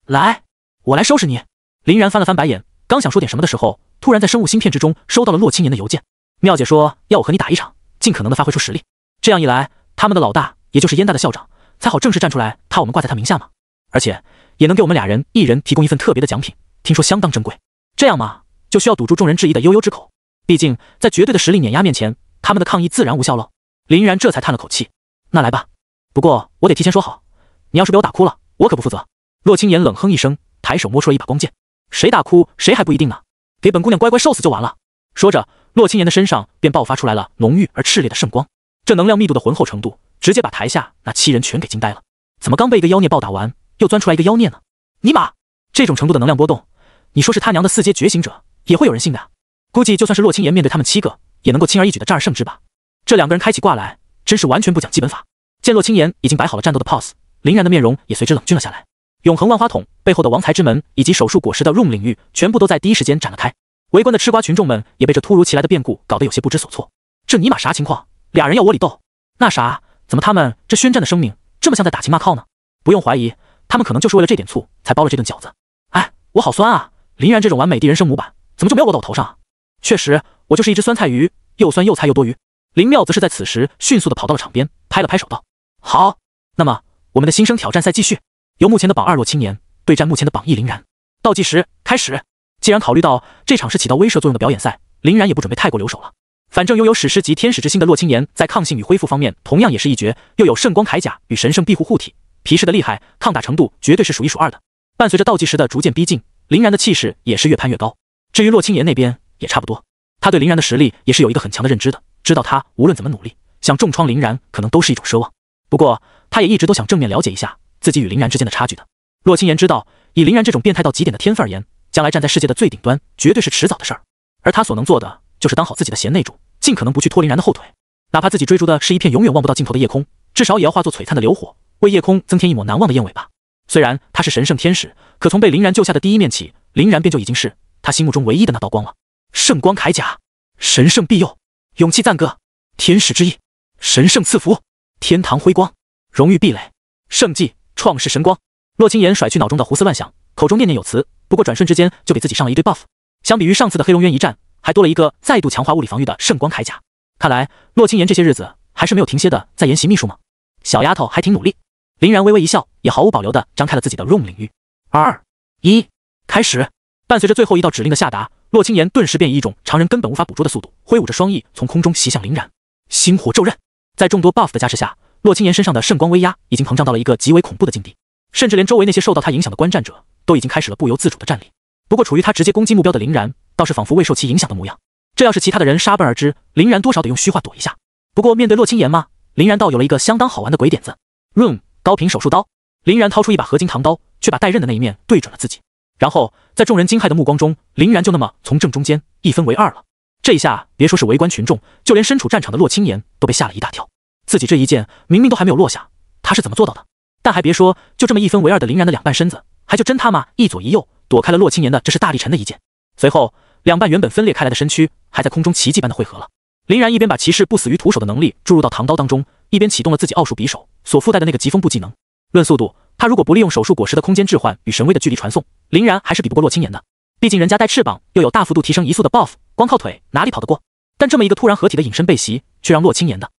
来，我来收拾你。林然翻了翻白眼，刚想说点什么的时候，突然在生物芯片之中收到了洛青言的邮件。妙姐说要我和你打一场，尽可能的发挥出实力。这样一来，他们的老大也就是燕大的校长才好正式站出来，他我们挂在他名下嘛。而且也能给我们俩人一人提供一份特别的奖品，听说相当珍贵。这样嘛，就需要堵住众人质疑的悠悠之口。毕竟在绝对的实力碾压面前，他们的抗议自然无效了。林然这才叹了口气，那来吧。不过我得提前说好，你要是被我打哭了，我可不负责。洛青言冷哼一声，抬手摸出了一把光剑。谁打哭谁还不一定呢，给本姑娘乖乖受死就完了。说着，洛青言的身上便爆发出来了浓郁而炽烈的圣光，这能量密度的浑厚程度，直接把台下那7人全给惊呆了。怎么刚被一个妖孽暴打完，又钻出来一个妖孽呢？尼玛，这种程度的能量波动，你说是他娘的4阶觉醒者，也会有人信的啊。估计就算是洛青言面对他们7个，也能够轻而易举的战而胜之吧。这2个人开起挂来，真是完全不讲基本法。见洛青言已经摆好了战斗的 pose， 林然的面容也随之冷峻了下来。永恒万花筒背后的王财之门以及手术果实的 room 领域，全部都在第一时间展了开。围观的吃瓜群众们也被这突如其来的变故搞得有些不知所措。这尼玛啥情况？2人要窝里斗？那啥，怎么他们这宣战的生命这么像在打情骂靠呢？不用怀疑，他们可能就是为了这点醋才包了这顿饺子。哎，我好酸啊！林然这种完美的人生模板，怎么就没有落到我头上啊？确实，我就是一只酸菜鱼，又酸又菜又多余。林妙则是在此时迅速的跑到了场边，拍了拍手道：好，那么我们的新生挑战赛继续，由目前的榜2洛青言对战目前的榜1林然。倒计时开始。既然考虑到这场是起到威慑作用的表演赛，林然也不准备太过留手了。反正拥有史诗级天使之心的洛青言在抗性与恢复方面同样也是一绝，又有圣光铠甲与神圣庇护护体，皮实的厉害，抗打程度绝对是数1数2的。伴随着倒计时的逐渐逼近，林然的气势也是越攀越高。至于洛青言那边也差不多，他对林然的实力也是有一个很强的认知的，知道他无论怎么努力，想重创林然可能都是一种奢望。不过他也一直都想正面了解一下自己与林然之间的差距的。洛青言知道，以林然这种变态到极点的天分而言，将来站在世界的最顶端绝对是迟早的事儿，而他所能做的就是当好自己的贤内助，尽可能不去拖林然的后腿。哪怕自己追逐的是一片永远望不到尽头的夜空，至少也要化作璀璨的流火，为夜空增添一抹难忘的焰尾巴。虽然他是神圣天使，可从被林然救下的第一面起，林然便就已经是他心目中唯一的那道光了。圣光铠甲，神圣庇佑，勇气赞歌，天使之翼，神圣赐福，天堂辉光，荣誉壁垒，圣迹，创世神光。洛青言甩去脑中的胡思乱想，口中念念有词，不过转瞬之间就给自己上了一堆 buff。相比于上次的黑龙渊一战，还多了一个再度强化物理防御的圣光铠甲。看来洛青言这些日子还是没有停歇的在研习秘术吗？小丫头还挺努力。林然微微一笑，也毫无保留地张开了自己的 room 领域。2、1，开始！伴随着最后一道指令的下达，洛青言顿时便以一种常人根本无法捕捉的速度，挥舞着双翼从空中袭向林然。星火骤刃，在众多 buff 的加持下，洛青言身上的圣光威压已经膨胀到了一个极为恐怖的境地，甚至连周围那些受到他影响的观战者都已经开始了不由自主的站立。不过处于他直接攻击目标的林然倒是仿佛未受其影响的模样。这要是其他的人杀奔而至，林然多少得用虚化躲一下。不过面对洛青言嘛，林然倒有了一个相当好玩的鬼点子。Room 高频手术刀，林然掏出一把合金唐刀，却把带刃的那一面对准了自己。然后在众人惊骇的目光中，林然就那么从正中间一分为2了。这一下别说是围观群众，就连身处战场的洛青言都被吓了一大跳。自己这一剑明明都还没有落下，他是怎么做到的？但还别说，就这么一分为2的林然的两半身子，还就真他妈一左一右躲开了洛青言的这是大力沉的一剑。随后两半原本分裂开来的身躯还在空中奇迹般的汇合了。林然一边把骑士不死于徒手的能力注入到唐刀当中，一边启动了自己奥数匕首所附带的那个疾风步技能。论速度，他如果不利用手术果实的空间置换与神威的距离传送，林然还是比不过洛青言的。毕竟人家带翅膀，又有大幅度提升移速的 buff， 光靠腿哪里跑得过？但这么一个突然合体的隐身背袭，却让洛青言的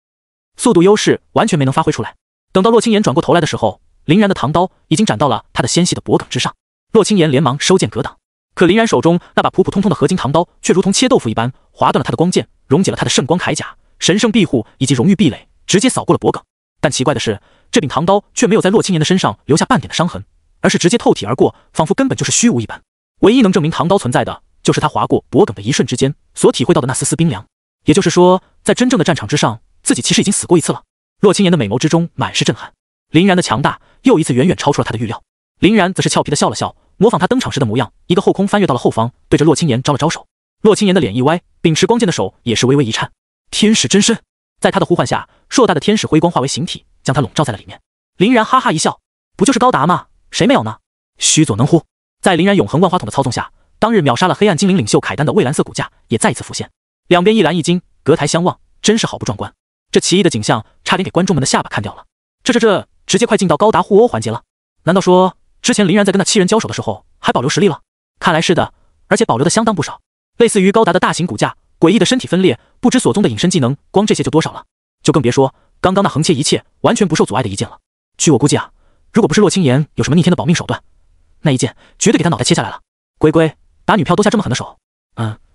速度优势完全没能发挥出来。等到洛青岩转过头来的时候，林然的唐刀已经斩到了他的纤细的脖颈之上。洛青岩连忙收剑格挡，可林然手中那把普普通通的合金唐刀却如同切豆腐一般划断了他的光剑，溶解了他的圣光铠甲、神圣庇护以及荣誉壁垒，直接扫过了脖颈。但奇怪的是，这柄唐刀却没有在洛青岩的身上留下半点的伤痕，而是直接透体而过，仿佛根本就是虚无一般。唯一能证明唐刀存在的，就是他划过脖颈的一瞬之间所体会到的那丝丝冰凉。也就是说，在真正的战场之上，自己其实已经死过一次了。洛青岩的美眸之中满是震撼，林然的强大又一次远远超出了他的预料。林然则是俏皮的笑了笑，模仿他登场时的模样，一个后空翻跃到了后方，对着洛青岩招了招手。洛青岩的脸一歪，秉持光剑的手也是微微一颤。天使真身，在他的呼唤下，硕大的天使辉光化为形体，将他笼罩在了里面。林然哈哈一笑，不就是高达吗？谁没有呢？须佐能乎。在林然永恒万花筒的操纵下，当日秒杀了黑暗精灵领袖凯丹的蔚蓝色骨架也再一次浮现，两边一蓝一金，隔台相望，真是好不壮观。这奇异的景象差点给观众们的下巴看掉了。这直接快进到高达互殴环节了。难道说之前林然在跟那7人交手的时候还保留实力了？看来是的，而且保留的相当不少。类似于高达的大型骨架、诡异的身体分裂、不知所踪的隐身技能，光这些就多少了？就更别说刚刚那横切一切完全不受阻碍的一剑了。据我估计啊，如果不是洛青岩有什么逆天的保命手段，那一剑绝对给他脑袋切下来了。龟龟打女票都下这么狠的手，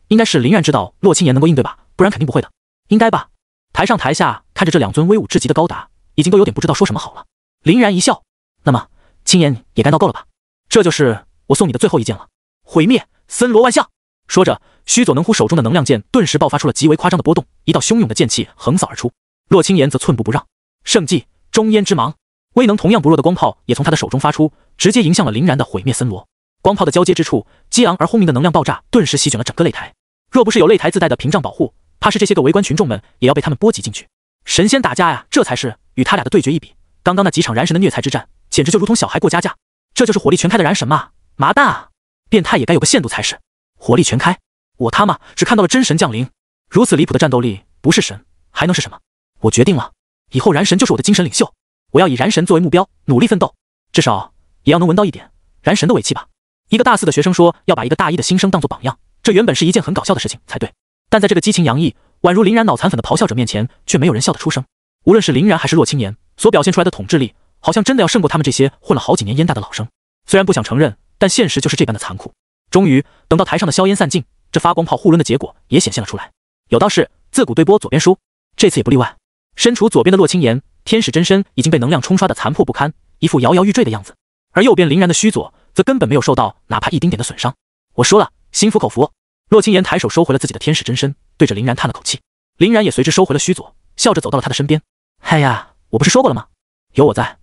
应该是林然知道洛青岩能够应对吧，不然肯定不会的。应该吧。台上台下看着这两尊威武至极的高达，已经都有点不知道说什么好了。林然一笑，那么青岩也该闹够了吧？这就是我送你的最后一剑了，毁灭森罗万象。说着，须佐能乎手中的能量剑顿时爆发出了极为夸张的波动，一道汹涌的剑气横扫而出。洛青岩则寸步不让，圣技中烟之芒，威能同样不弱的光炮也从他的手中发出，直接迎向了林然的毁灭森罗。光炮的交接之处，激昂而轰鸣的能量爆炸顿时席卷了整个擂台。若不是有擂台自带的屏障保护，怕是这些个围观群众们也要被他们波及进去。神仙打架呀，这才是与他俩的对决一比，刚刚那几场燃神的虐才之战，简直就如同小孩过家家。这就是火力全开的燃神吗？麻蛋啊！变态也该有个限度才是。火力全开，我他妈只看到了真神降临，如此离谱的战斗力，不是神还能是什么？我决定了，以后燃神就是我的精神领袖，我要以燃神作为目标，努力奋斗，至少也要能闻到一点燃神的尾气吧。一个大4的学生说要把一个大1的新生当作榜样，这原本是一件很搞笑的事情才对，但在这个激情洋溢、宛如林然脑残粉的咆哮者面前，却没有人笑得出声。无论是林然还是洛青岩所表现出来的统治力，好像真的要胜过他们这些混了好几年烟大的老生。虽然不想承认，但现实就是这般的残酷。终于等到台上的硝烟散尽，这发光炮互抡的结果也显现了出来。有道是自古对波左边输，这次也不例外。身处左边的洛青岩天使真身已经被能量冲刷的残破不堪，一副摇摇欲坠的样子，而右边林然的须佐则根本没有受到哪怕一丁点的损伤。我说了，心服口服。洛青岩抬手收回了自己的天使真身，对着林然叹了口气。林然也随之收回了须佐，笑着走到了他的身边。嗨呀，我不是说过了吗？有我在，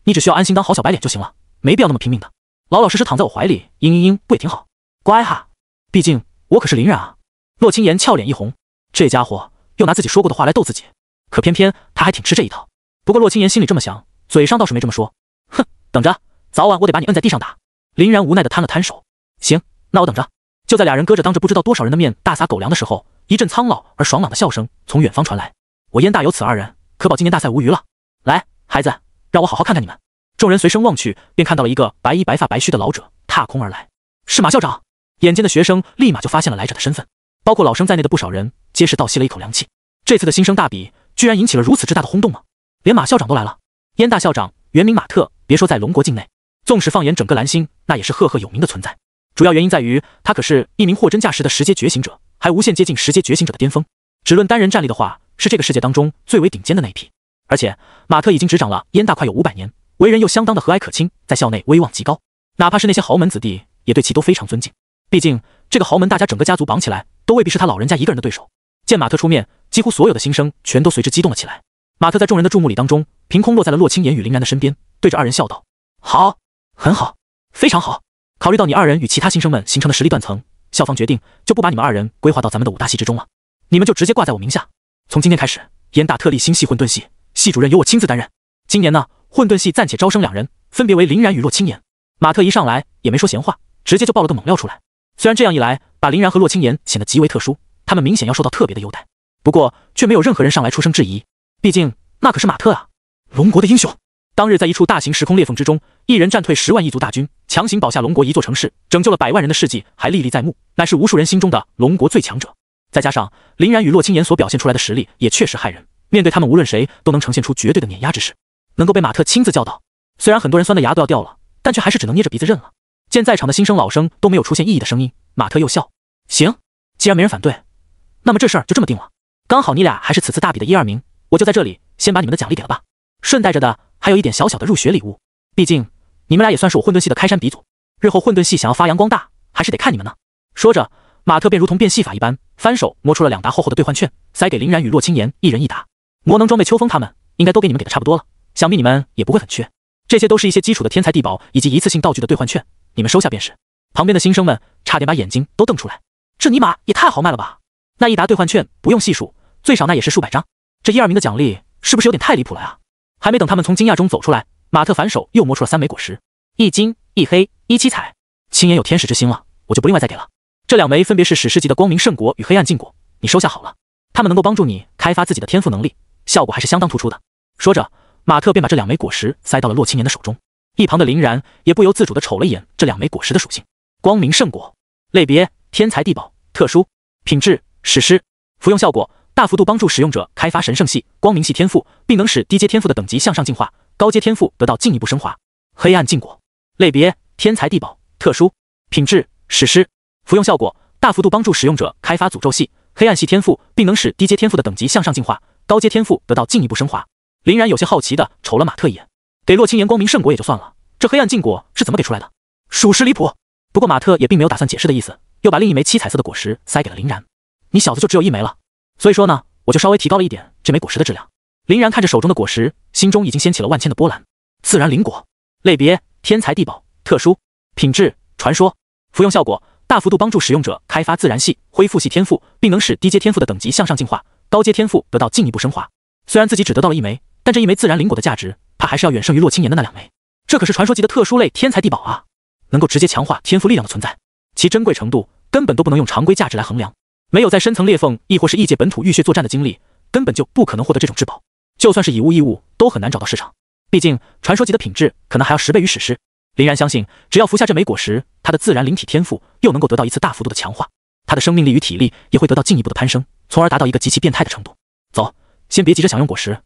你只需要安心当好小白脸就行了，没必要那么拼命的，老老实实躺在我怀里，不也挺好？乖哈，毕竟我可是林然啊。洛青岩俏脸一红，这家伙又拿自己说过的话来逗自己，可偏偏他还挺吃这一套。不过洛青岩心里这么想，嘴上倒是没这么说。哼，等着，早晚我得把你摁在地上打。林然无奈的摊了摊手。行，那我等着。就在俩人搁着当着不知道多少人的面大撒狗粮的时候，一阵苍老而爽朗的笑声从远方传来。我燕大有此2人，可保今年大赛无虞了。来，孩子，让我好好看看你们。众人随声望去，便看到了一个白衣白发白须的老者踏空而来。是马校长。眼尖的学生立马就发现了来者的身份，包括老生在内的不少人皆是倒吸了一口凉气。这次的新生大比居然引起了如此之大的轰动吗？连马校长都来了。燕大校长原名马特，别说在龙国境内，纵使放眼整个蓝星，那也是赫赫有名的存在。主要原因在于他可是一名货真价实的10阶觉醒者，还无限接近10阶觉醒者的巅峰。只论单人战力的话，是这个世界当中最为顶尖的那一批。而且马特已经执掌了燕大快有500年，为人又相当的和蔼可亲，在校内威望极高，哪怕是那些豪门子弟也对其都非常尊敬。毕竟这个豪门大家整个家族绑起来，都未必是他老人家一个人的对手。见马特出面，几乎所有的新生全都随之激动了起来。马特在众人的注目礼当中，凭空落在了洛青岩与林然的身边，对着2人笑道：好，很好，非常好。考虑到你2人与其他新生们形成的实力断层，校方决定就不把你们2人规划到咱们的5大系之中了，你们就直接挂在我名下。从今天开始，燕大特立新系混沌系，系主任由我亲自担任。今年呢，混沌系暂且招生2人，分别为林然与洛青岩。马特一上来也没说闲话，直接就爆了个猛料出来。虽然这样一来，把林然和洛青岩显得极为特殊，他们明显要受到特别的优待，不过却没有任何人上来出声质疑，毕竟那可是马特啊，龙国的英雄。当日在一处大型时空裂缝之中，一人战退10万异族大军，强行保下龙国一座城市，拯救了100万人的事迹还历历在目，乃是无数人心中的龙国最强者。再加上林然与洛青岩所表现出来的实力也确实骇人，面对他们，无论谁都能呈现出绝对的碾压之势。能够被马特亲自教导，虽然很多人酸的牙都要掉了，但却还是只能捏着鼻子认了。见在场的新生老生都没有出现异议的声音，马特又笑：“行，既然没人反对，那么这事儿就这么定了。刚好你俩还是此次大比的1、2名，我就在这里先把你们的奖励给了吧。顺带着的还有一点小小的入学礼物，毕竟你们俩也算是我混沌系的开山鼻祖，日后混沌系想要发扬光大，还是得看你们呢。”说着，马特便如同变戏法一般，翻手摸出了2沓厚厚的兑换券，塞给林然与洛青言一人1沓。魔能装备秋风他们应该都给你们给的差不多了，想必你们也不会很缺。这些都是一些基础的天才地宝以及一次性道具的兑换券，你们收下便是。旁边的新生们差点把眼睛都瞪出来，这尼玛也太豪迈了吧！那1沓兑换券不用细数，最少那也是数百张，这1、2名的奖励是不是有点太离谱了啊？还没等他们从惊讶中走出来，马特反手又摸出了3枚果实，一金一黑一七彩。青言有天使之心了，我就不另外再给了。这2枚分别是史诗级的光明圣果与黑暗禁果，你收下好了，它们能够帮助你开发自己的天赋能力，效果还是相当突出的。说着，马特便把这2枚果实塞到了洛青言的手中。一旁的林然也不由自主地瞅了一眼这2枚果实的属性：光明圣果，类别天才地宝，特殊，品质史诗，服用效果大幅度帮助使用者开发神圣系、光明系天赋，并能使低阶天赋的等级向上进化，高阶天赋得到进一步升华。黑暗禁果，类别天才地宝，特殊，品质史诗，服用效果大幅度帮助使用者开发诅咒系、黑暗系天赋，并能使低阶天赋的等级向上进化，高阶天赋得到进一步升华。林然有些好奇地瞅了马特一眼，给洛青言光明圣果也就算了，这黑暗禁果是怎么给出来的？属实离谱。不过马特也并没有打算解释的意思，又把另一枚7彩色的果实塞给了林然。你小子就只有1枚了，所以说呢，我就稍微提高了一点这枚果实的质量。林然看着手中的果实，心中已经掀起了万千的波澜。自然灵果，类别天才地宝，特殊，品质传说，服用效果大幅度帮助使用者开发自然系、恢复系天赋，并能使低阶天赋的等级向上进化，高阶天赋得到进一步升华。虽然自己只得到了1枚，但这1枚自然灵果的价值，怕还是要远胜于洛青言的那2枚。这可是传说级的特殊类天才地宝啊，能够直接强化天赋力量的存在，其珍贵程度根本都不能用常规价值来衡量。没有在深层裂缝亦或是异界本土浴血作战的经历，根本就不可能获得这种至宝。就算是以物易物，都很难找到市场。毕竟传说级的品质可能还要10倍于史诗。林然相信，只要服下这枚果实，他的自然灵体天赋又能够得到一次大幅度的强化，他的生命力与体力也会得到进一步的攀升，从而达到一个极其变态的程度。走，先别急着享用果实，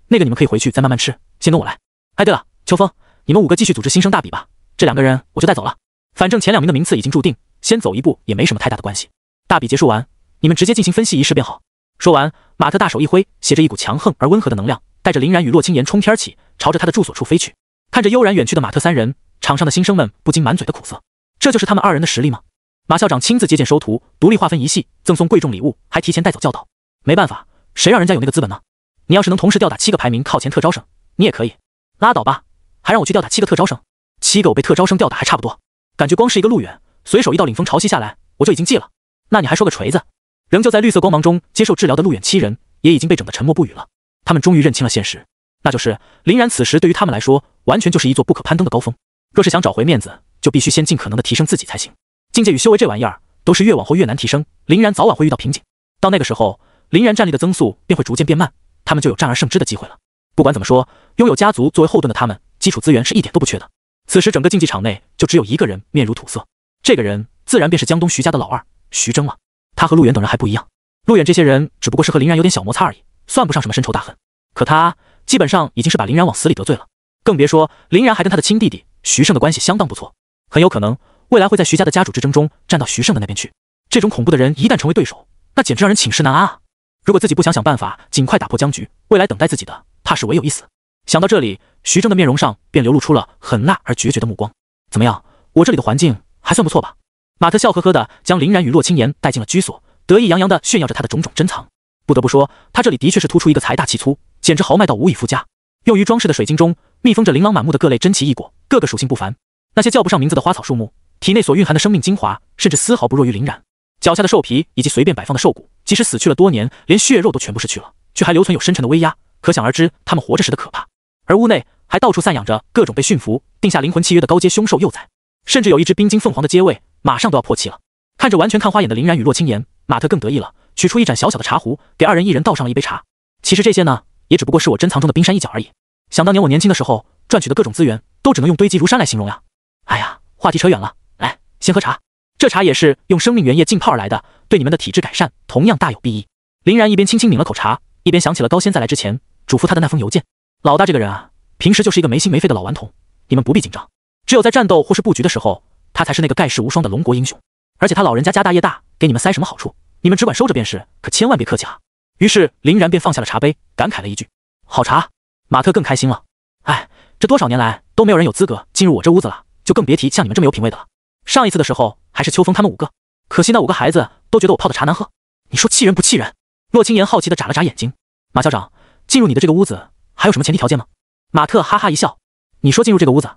那个你们可以回去再慢慢吃，先跟我来。哎，对了，秋风，你们5个继续组织新生大比吧，这2个人我就带走了。反正前2名的名次已经注定，先走一步也没什么太大的关系。大比结束完，你们直接进行分析仪式便好。说完，马特大手一挥，携着一股强横而温和的能量，带着林然与洛青言冲天起，朝着他的住所处飞去。看着悠然远去的马特3人，场上的新生们不禁满嘴的苦涩。这就是他们2人的实力吗？马校长亲自接见收徒，独立划分一系，赠送贵重礼物，还提前带走教导。没办法，谁让人家有那个资本呢？你要是能同时吊打7个排名靠前特招生，你也可以。拉倒吧，还让我去吊打7个特招生，7个我被特招生吊打还差不多。感觉光是一个路远，随手一道领风潮汐下来，我就已经记了。那你还说个锤子？仍旧在绿色光芒中接受治疗的路远7人也已经被整得沉默不语了。他们终于认清了现实，那就是林然此时对于他们来说，完全就是一座不可攀登的高峰。若是想找回面子，就必须先尽可能的提升自己才行。境界与修为这玩意儿，都是越往后越难提升，林然早晚会遇到瓶颈。到那个时候，林然战力的增速便会逐渐变慢，他们就有战而胜之的机会了。不管怎么说，拥有家族作为后盾的他们，基础资源是一点都不缺的。此时整个竞技场内就只有一个人面如土色，这个人自然便是江东徐家的老二徐峥了。他和陆远等人还不一样，陆远这些人只不过是和林然有点小摩擦而已，算不上什么深仇大恨。可他基本上已经是把林然往死里得罪了，更别说林然还跟他的亲弟弟徐胜的关系相当不错，很有可能未来会在徐家的家主之争中站到徐胜的那边去。这种恐怖的人一旦成为对手，那简直让人寝食难安啊！如果自己不想想办法尽快打破僵局，未来等待自己的怕是唯有一死。想到这里，徐峥的面容上便流露出了狠辣而决绝的目光。怎么样，我这里的环境还算不错吧？马特笑呵呵地将林然与洛青言带进了居所，得意洋洋地炫耀着他的种种珍藏。不得不说，他这里的确是突出一个财大气粗，简直豪迈到无以复加。用于装饰的水晶中密封着琳琅满目的各类珍奇异果，各个属性不凡。那些叫不上名字的花草树木，体内所蕴含的生命精华，甚至丝毫不弱于林然。脚下的兽皮以及随便摆放的兽骨，即使死去了多年，连血肉都全部失去了，却还留存有深沉的威压，可想而知他们活着时的可怕。而屋内还到处散养着各种被驯服、定下灵魂契约的高阶凶兽幼崽，甚至有一只冰晶凤凰的阶位，马上都要破气了。看着完全看花眼的林然与洛青言，马特更得意了，取出一盏小小的茶壶，给2人一人倒上了一杯茶。其实这些呢，也只不过是我珍藏中的冰山一角而已。想当年我年轻的时候赚取的各种资源，都只能用堆积如山来形容呀。哎呀，话题扯远了，来，先喝茶。这茶也是用生命原液浸泡而来的，对你们的体质改善同样大有裨益。林然一边轻轻抿了口茶，一边想起了高仙在来之前嘱咐他的那封邮件。老大这个人啊，平时就是一个没心没肺的老顽童，你们不必紧张。只有在战斗或是布局的时候，他才是那个盖世无双的龙国英雄。而且他老人家家大业大，给你们塞什么好处，你们只管收着便是，可千万别客气啊。于是林然便放下了茶杯，感慨了一句：“好茶。”马特更开心了。哎，这多少年来都没有人有资格进入我这屋子了，就更别提像你们这么有品味的了。上一次的时候还是秋风他们5个，可惜那5个孩子都觉得我泡的茶难喝。你说气人不气人？洛青言好奇地眨了眨眼睛。马校长，进入你的这个屋子还有什么前提条件吗？马特哈哈一笑。你说进入这个屋子，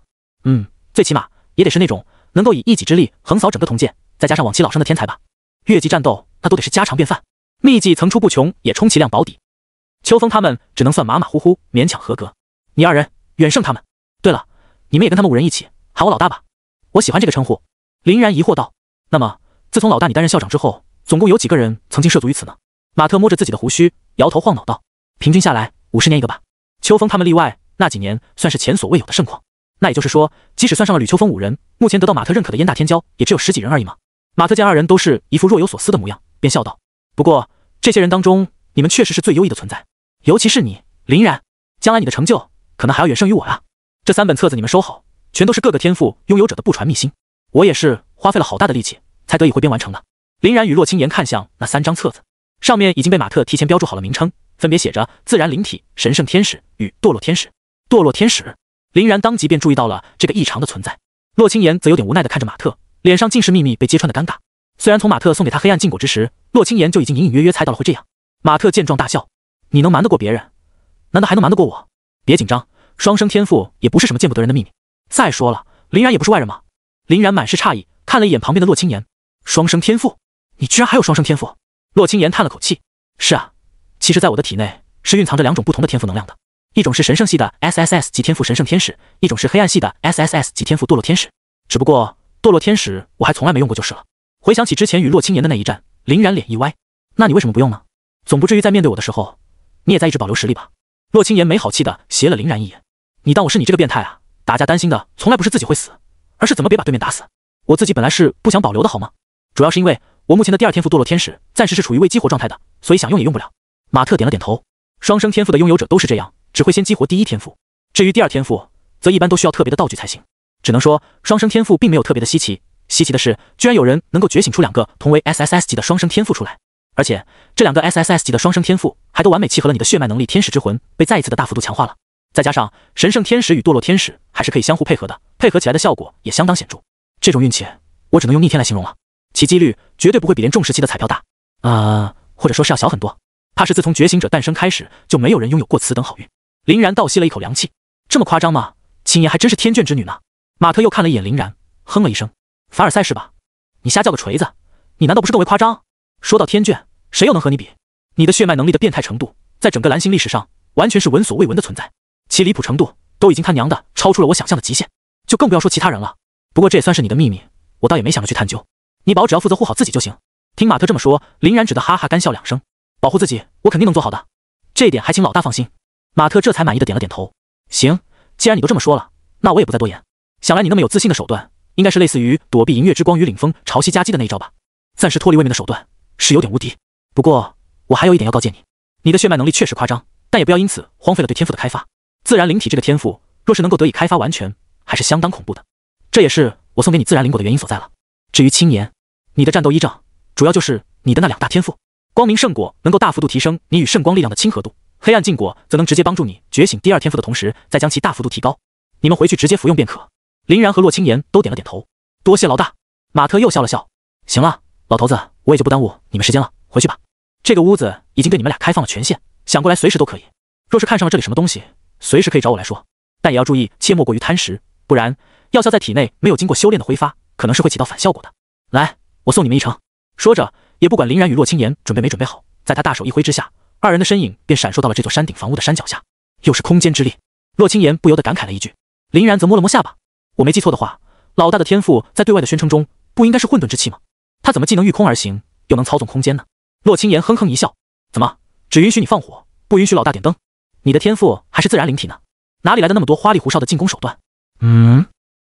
最起码也得是那种能够以一己之力横扫整个铜界，再加上往期老生的天才吧。越级战斗那都得是家常便饭，秘技层出不穷，也充其量保底。秋风他们只能算马马虎虎，勉强合格。你2人远胜他们。对了，你们也跟他们5人一起喊我老大吧，我喜欢这个称呼。林然疑惑道。那么自从老大你担任校长之后，总共有几个人曾经涉足于此呢？马特摸着自己的胡须，摇头晃脑道。平均下来50年一个吧，秋风他们例外，那几年算是前所未有的盛况。那也就是说，即使算上了吕秋风5人，目前得到马特认可的燕大天骄也只有10几人而已嘛。马特见2人都是一副若有所思的模样，便笑道。不过这些人当中，你们确实是最优异的存在，尤其是你林然，将来你的成就可能还要远胜于我啊。这3本册子你们收好，全都是各个天赋拥有者的不传秘辛，我也是花费了好大的力气才得以汇编完成的。林然与洛青言看向那3张册子，上面已经被马特提前标注好了名称，分别写着自然灵体、神圣天使与堕落天使。堕落天使，林然当即便注意到了这个异常的存在。洛青言则有点无奈地看着马特，脸上尽是秘密被揭穿的尴尬。虽然从马特送给他黑暗禁果之时，洛青言就已经隐隐约约猜到了会这样。马特见状大笑，你能瞒得过别人，难道还能瞒得过我？别紧张，双生天赋也不是什么见不得人的秘密。再说了，林然也不是外人嘛。林然满是诧异，看了一眼旁边的洛青言。双生天赋？你居然还有双生天赋？洛青言叹了口气。是啊，其实在我的体内是蕴藏着2种不同的天赋能量的，一种是神圣系的 SSS 级天赋神圣天使，一种是黑暗系的 SSS 级天赋堕落天使。只不过堕落天使我还从来没用过就是了。回想起之前与洛青言的那一战，林然脸一歪。那你为什么不用呢？总不至于在面对我的时候，你也在一直保留实力吧？洛青言没好气地斜了林然一眼。你当我是你这个变态啊？打架担心的从来不是自己会死，而是怎么别把对面打死。我自己本来是不想保留的好吗？主要是因为我目前的第2天赋堕落天使暂时是处于未激活状态的，所以想用也用不了。马特点了点头。双生天赋的拥有者都是这样，只会先激活第1天赋，至于第2天赋则一般都需要特别的道具才行。只能说双生天赋并没有特别的稀奇，稀奇的是居然有人能够觉醒出2个同为 SSS 级的双生天赋出来，而且这2个 SSS 级的双生天赋还都完美契合了你的血脉能力，天使之魂被再一次的大幅度强化了。再加上神圣天使与堕落天使还是可以相互配合的，配合起来的效果也相当显著。这种运气我只能用逆天来形容了，其几率绝对不会比连中17的彩票大，或者说是要小很多。怕是自从觉醒者诞生开始，就没有人拥有过此等好运。林然倒吸了一口凉气，这么夸张吗？青爷还真是天眷之女呢。马特又看了一眼林然，哼了一声，凡尔赛是吧？你瞎叫个锤子，你难道不是更为夸张？说到天眷，谁又能和你比？你的血脉能力的变态程度，在整个蓝星历史上完全是闻所未闻的存在，其离谱程度都已经他娘的超出了我想象的极限，就更不要说其他人了。不过这也算是你的秘密，我倒也没想着去探究，你保只要负责护好自己就行。听马特这么说，林然只得哈哈干笑2声，保护自己我肯定能做好的，这一点还请老大放心。马特这才满意的点了点头。行，既然你都这么说了，那我也不再多言。想来你那么有自信的手段，应该是类似于躲避银月之光与领风潮汐夹击的那一招吧？暂时脱离位面的手段是有点无敌。不过我还有一点要告诫你，你的血脉能力确实夸张，但也不要因此荒废了对天赋的开发。自然灵体这个天赋，若是能够得以开发完全，还是相当恐怖的。这也是我送给你自然灵果的原因所在了。至于青年，你的战斗依仗主要就是你的那2大天赋。光明圣果能够大幅度提升你与圣光力量的亲和度，黑暗禁果则能直接帮助你觉醒第2天赋的同时，再将其大幅度提高。你们回去直接服用便可。林然和洛青言都点了点头。多谢老大。马特又笑了笑。行了，老头子，我也就不耽误你们时间了，回去吧。这个屋子已经对你们俩开放了权限，想过来随时都可以。若是看上了这里什么东西，随时可以找我来说，但也要注意切莫过于贪食，不然药效在体内没有经过修炼的挥发，可能是会起到反效果的。来，我送你们一程。说着，也不管林然与洛青言准备没准备好，在他大手一挥之下，2人的身影便闪烁到了这座山顶房屋的山脚下。又是空间之力，洛青言不由得感慨了一句。林然则摸了摸下巴，我没记错的话，老大的天赋在对外的宣称中不应该是混沌之气吗？他怎么既能御空而行，又能操纵空间呢？洛青言哼哼一笑，怎么只允许你放火，不允许老大点灯？你的天赋还是自然灵体呢？哪里来的那么多花里胡哨的进攻手段？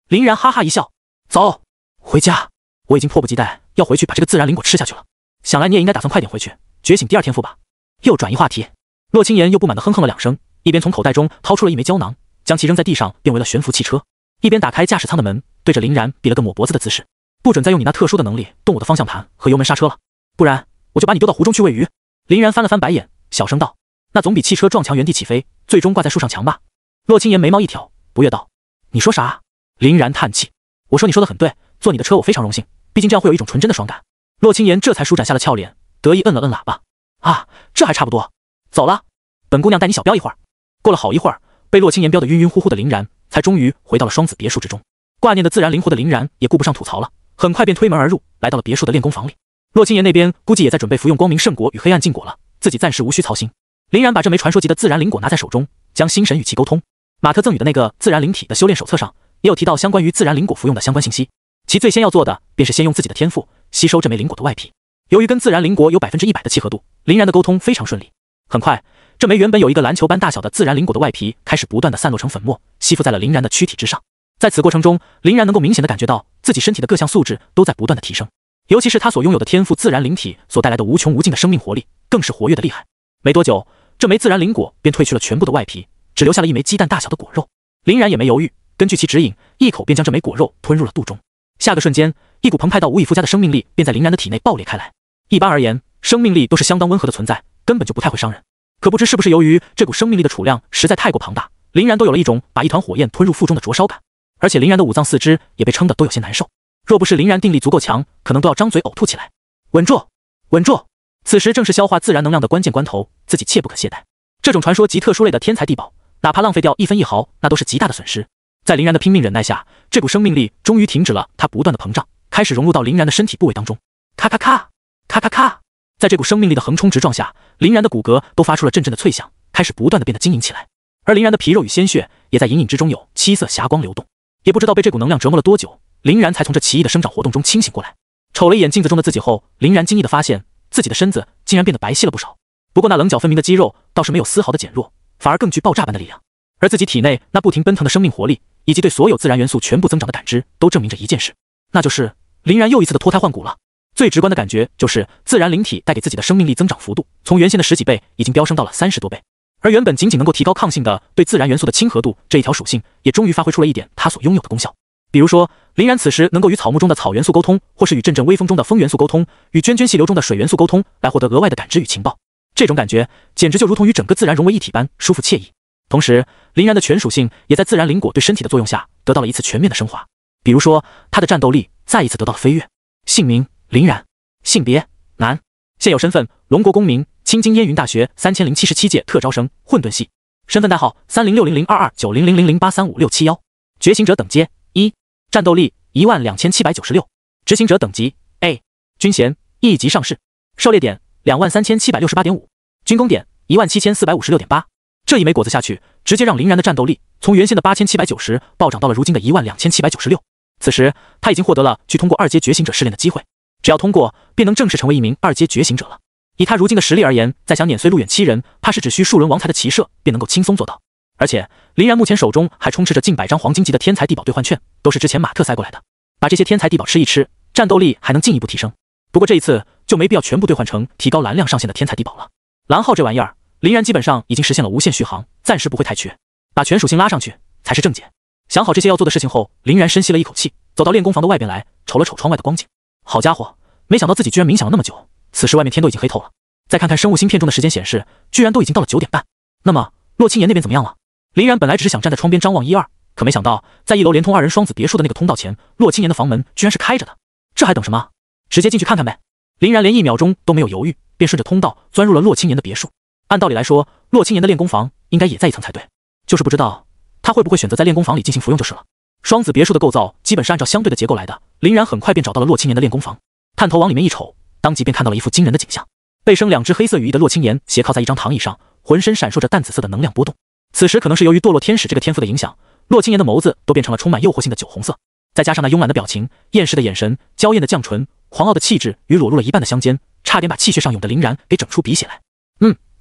林然哈哈一笑，走，回家。我已经迫不及待要回去把这个自然灵果吃下去了。想来你也应该打算快点回去觉醒第2天赋吧？又转移话题。洛青言又不满地哼哼了2声，一边从口袋中掏出了一枚胶囊，将其扔在地上，变为了悬浮汽车，一边打开驾驶舱的门，对着林然比了个抹脖子的姿势。不准再用你那特殊的能力动我的方向盘和油门刹车了，不然我就把你丢到湖中去喂鱼。林然翻了翻白眼，小声道：“那总比汽车撞墙原地起飞，最终挂在树上强吧？”洛青言眉毛一挑，不悦道：“你说啥？”林然叹气：“我说你说的很对，坐你的车我非常荣幸，毕竟这样会有一种纯真的爽感。”洛青言这才舒展下了俏脸，得意摁了摁喇叭：“啊，这还差不多，走了，本姑娘带你小飙一会儿。”过了好一会儿，被洛青言飙得晕晕乎乎的林然，才终于回到了双子别墅之中。挂念的自然灵活的林然也顾不上吐槽了，很快便推门而入，来到了别墅的练功房里。洛青言那边估计也在准备服用光明圣果与黑暗禁果了，自己暂时无需操心。林然把这枚传说级的自然灵果拿在手中，将心神与其沟通。马特赠予的那个自然灵体的修炼手册上也有提到相关于自然灵果服用的相关信息，其最先要做的便是先用自己的天赋吸收这枚灵果的外皮。由于跟自然灵果有100%的契合度，林然的沟通非常顺利。很快，这枚原本有一个篮球般大小的自然灵果的外皮开始不断的散落成粉末，吸附在了林然的躯体之上。在此过程中，林然能够明显的感觉到自己身体的各项素质都在不断的提升，尤其是他所拥有的天赋自然灵体所带来的无穷无尽的生命活力，更是活跃的厉害。没多久，这枚自然灵果便褪去了全部的外皮，只留下了一枚鸡蛋大小的果肉。林然也没犹豫，根据其指引，一口便将这枚果肉吞入了肚中。下个瞬间，一股澎湃到无以复加的生命力便在林然的体内爆裂开来。一般而言，生命力都是相当温和的存在，根本就不太会伤人。可不知是不是由于这股生命力的储量实在太过庞大，林然都有了一种把一团火焰吞入腹中的灼烧感，而且林然的5脏4肢也被撑得都有些难受。若不是林然定力足够强，可能都要张嘴呕吐起来。稳住，稳住！此时正是消化自然能量的关键关头，自己切不可懈怠。这种传说级特殊类的天才地宝，哪怕浪费掉1分1毫，那都是极大的损失。在林然的拼命忍耐下，这股生命力终于停止了它不断的膨胀，开始融入到林然的身体部位当中。咔咔咔，咔咔咔！在这股生命力的横冲直撞下，林然的骨骼都发出了阵阵的脆响，开始不断的变得晶莹起来。而林然的皮肉与鲜血也在隐隐之中有七色霞光流动。也不知道被这股能量折磨了多久，林然才从这奇异的生长活动中清醒过来。瞅了一眼镜子中的自己后，林然惊异的发现自己的身子竟然变得白皙了不少。不过那棱角分明的肌肉倒是没有丝毫的减弱，反而更具爆炸般的力量。而自己体内那不停奔腾的生命活力，以及对所有自然元素全部增长的感知，都证明着一件事，那就是林然又一次的脱胎换骨了。最直观的感觉就是自然灵体带给自己的生命力增长幅度，从原先的10几倍已经飙升到了30多倍。而原本仅仅能够提高抗性的对自然元素的亲和度这一条属性，也终于发挥出了一点它所拥有的功效。比如说，林然此时能够与草木中的草元素沟通，或是与阵阵微风中的风元素沟通，与涓涓细流中的水元素沟通，来获得额外的感知与情报。这种感觉简直就如同与整个自然融为一体般舒服惬意。同时，林然的全属性也在自然灵果对身体的作用下得到了一次全面的升华。比如说，他的战斗力再一次得到了飞跃。姓名：林然，性别：男，现有身份：龙国公民，青津烟云大学3077届特招生，混沌系，身份代号3060229000083567觉醒者等阶1，战斗力12796，执行者等级 A， 军衔1级上士，狩猎点23768.5，军功点17456.8。这一枚果子下去，直接让林然的战斗力从原先的8790暴涨到了如今的12796。此时他已经获得了去通过2阶觉醒者试炼的机会，只要通过，便能正式成为一名2阶觉醒者了。以他如今的实力而言，再想碾碎路远7人，怕是只需数轮王才的骑射便能够轻松做到。而且林然目前手中还充斥着近100张黄金级的天才地宝兑换券，都是之前马特塞过来的。把这些天才地宝吃一吃，战斗力还能进一步提升。不过这一次就没必要全部兑换成提高蓝量上限的天才地宝了。蓝号这玩意儿，林然基本上已经实现了无限续航，暂时不会太缺。把全属性拉上去才是正解。想好这些要做的事情后，林然深吸了一口气，走到练功房的外边来，瞅了瞅窗外的光景。好家伙，没想到自己居然冥想了那么久，此时外面天都已经黑透了。再看看生物芯片中的时间显示，居然都已经到了9点半。那么洛青言那边怎么样了？林然本来只是想站在窗边张望1、2，可没想到在1楼连通2人双子别墅的那个通道前，洛青言的房门居然是开着的。这还等什么？直接进去看看呗。林然连1秒钟都没有犹豫，便顺着通道钻入了洛青言的别墅。按道理来说，洛青言的练功房应该也在一层才对，就是不知道他会不会选择在练功房里进行服用就是了。双子别墅的构造基本是按照相对的结构来的，林然很快便找到了洛青言的练功房，探头往里面一瞅，当即便看到了一副惊人的景象。背生2只黑色羽翼的洛青言斜靠在一张躺椅上，浑身闪烁着淡紫色的能量波动。此时可能是由于堕落天使这个天赋的影响，洛青言的眸子都变成了充满诱惑性的酒红色，再加上那慵懒的表情、厌世的眼神、娇艳的绛唇、狂傲的气质与裸露了一半的香肩，差点把气血上涌的林然给整出鼻血来。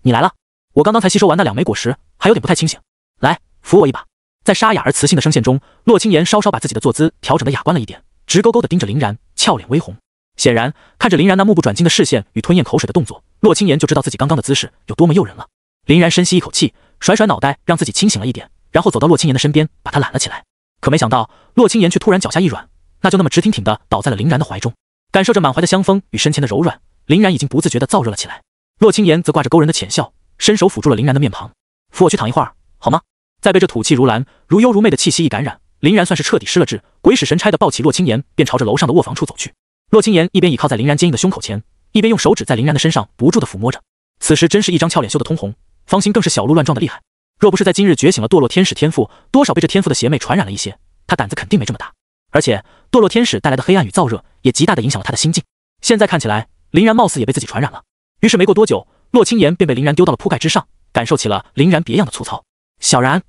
你来了，我刚才吸收完那2枚果实，还有点不太清醒，来扶我一把。在沙哑而磁性的声线中，洛青言稍稍把自己的坐姿调整的雅观了一点，直勾勾地盯着林然，俏脸微红。显然看着林然那目不转睛的视线与吞咽口水的动作，洛青言就知道自己刚刚的姿势有多么诱人了。林然深吸一口气，甩甩脑袋，让自己清醒了一点，然后走到洛青言的身边，把他揽了起来。可没想到，洛青言却突然脚下一软，那就那么直挺挺地倒在了林然的怀中，感受着满怀的香风与身前的柔软，林然已经不自觉地燥热了起来。洛青言则挂着勾人的浅笑，伸手抚住了林然的面庞，扶我去躺一会儿，好吗？再被这吐气如兰、如幽如媚的气息一感染，林然算是彻底失了智，鬼使神差地抱起洛青言，便朝着楼上的卧房处走去。洛青言一边倚靠在林然坚硬的胸口前，一边用手指在林然的身上不住地抚摸着，此时真是一张俏脸羞得通红，芳心更是小鹿乱撞的厉害。若不是在今日觉醒了堕落天使天赋，多少被这天赋的邪魅传染了一些，他胆子肯定没这么大。而且堕落天使带来的黑暗与燥热，也极大地影响了他的心境。现在看起来，林然貌似也被自己传染了。于是没过多久，洛青言便被林然丢到了铺盖之上，感受起了林然别样的粗糙。小然，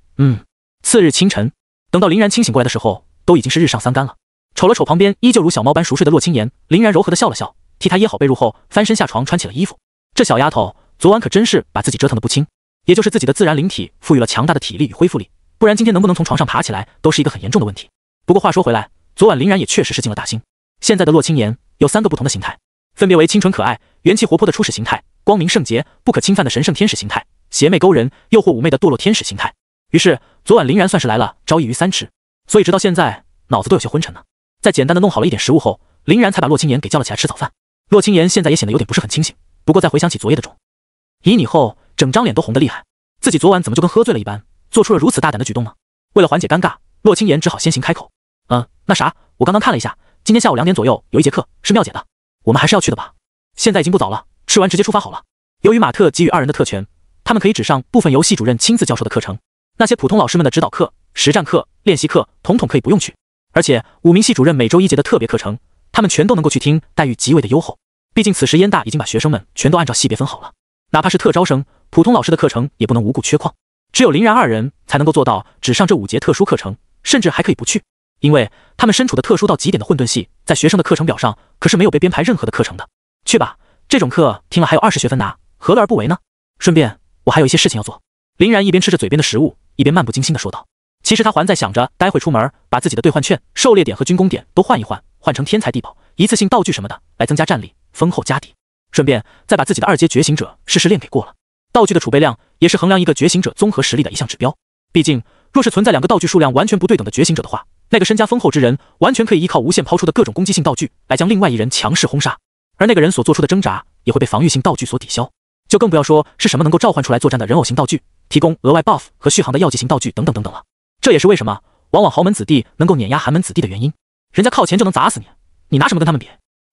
次日清晨，等到林然清醒过来的时候，都已经是日上三竿了。瞅了瞅旁边依旧如小猫般熟睡的洛青言，林然柔和地笑了笑，替他掖好被褥后，翻身下床穿起了衣服。这小丫头昨晚可真是把自己折腾得不轻，也就是自己的自然灵体赋予了强大的体力与恢复力，不然今天能不能从床上爬起来都是一个很严重的问题。不过话说回来，昨晚林然也确实是尽了大心。现在的洛青言有3个不同的形态，分别为清纯可爱、元气活泼的初始形态、光明圣洁、不可侵犯的神圣天使形态、邪魅勾人、诱惑妩媚的堕落天使形态。于是昨晚林然算是来了招一鱼3吃，所以直到现在脑子都有些昏沉呢。在简单的弄好了一点食物后，林然才把洛青言给叫了起来吃早饭。洛青言现在也显得有点不是很清醒，不过再回想起昨夜的种旖旎后，整张脸都红得厉害。自己昨晚怎么就跟喝醉了一般，做出了如此大胆的举动呢？为了缓解尴尬，洛青言只好先行开口：那啥，我刚刚看了一下，今天下午2点左右有一节课是妙姐的，我们还是要去的吧？现在已经不早了，吃完直接出发好了。由于马特给予2人的特权，他们可以只上部分由系主任亲自教授的课程，那些普通老师们的指导课、实战课、练习课统统可以不用去。而且5名系主任每周1节的特别课程，他们全都能够去听，待遇极为的优厚。毕竟此时燕大已经把学生们全都按照系别分好了，哪怕是特招生，普通老师的课程也不能无故缺旷。只有林然2人才能够做到只上这5节特殊课程，甚至还可以不去，因为他们身处的特殊到极点的混沌系，在学生的课程表上可是没有被编排任何的课程的。去吧，这种课听了还有20学分拿，何乐而不为呢？顺便我还有一些事情要做。林然一边吃着嘴边的食物，一边漫不经心地说道。其实他还在想着待会出门把自己的兑换券、狩猎点和军功点都换一换，换成天才地宝、一次性道具什么的，来增加战力，丰厚家底。顺便再把自己的2阶觉醒者试试练给过了。道具的储备量也是衡量一个觉醒者综合实力的一项指标。毕竟若是存在2个道具数量完全不对等的觉醒者的话，那个身家丰厚之人完全可以依靠无限抛出的各种攻击性道具来将另外一人强势轰杀，而那个人所做出的挣扎也会被防御性道具所抵消。就更不要说是什么能够召唤出来作战的人偶型道具，提供额外 buff 和续航的药剂型道具等等等等了。这也是为什么往往豪门子弟能够碾压寒门子弟的原因，人家靠钱就能砸死你，你拿什么跟他们比？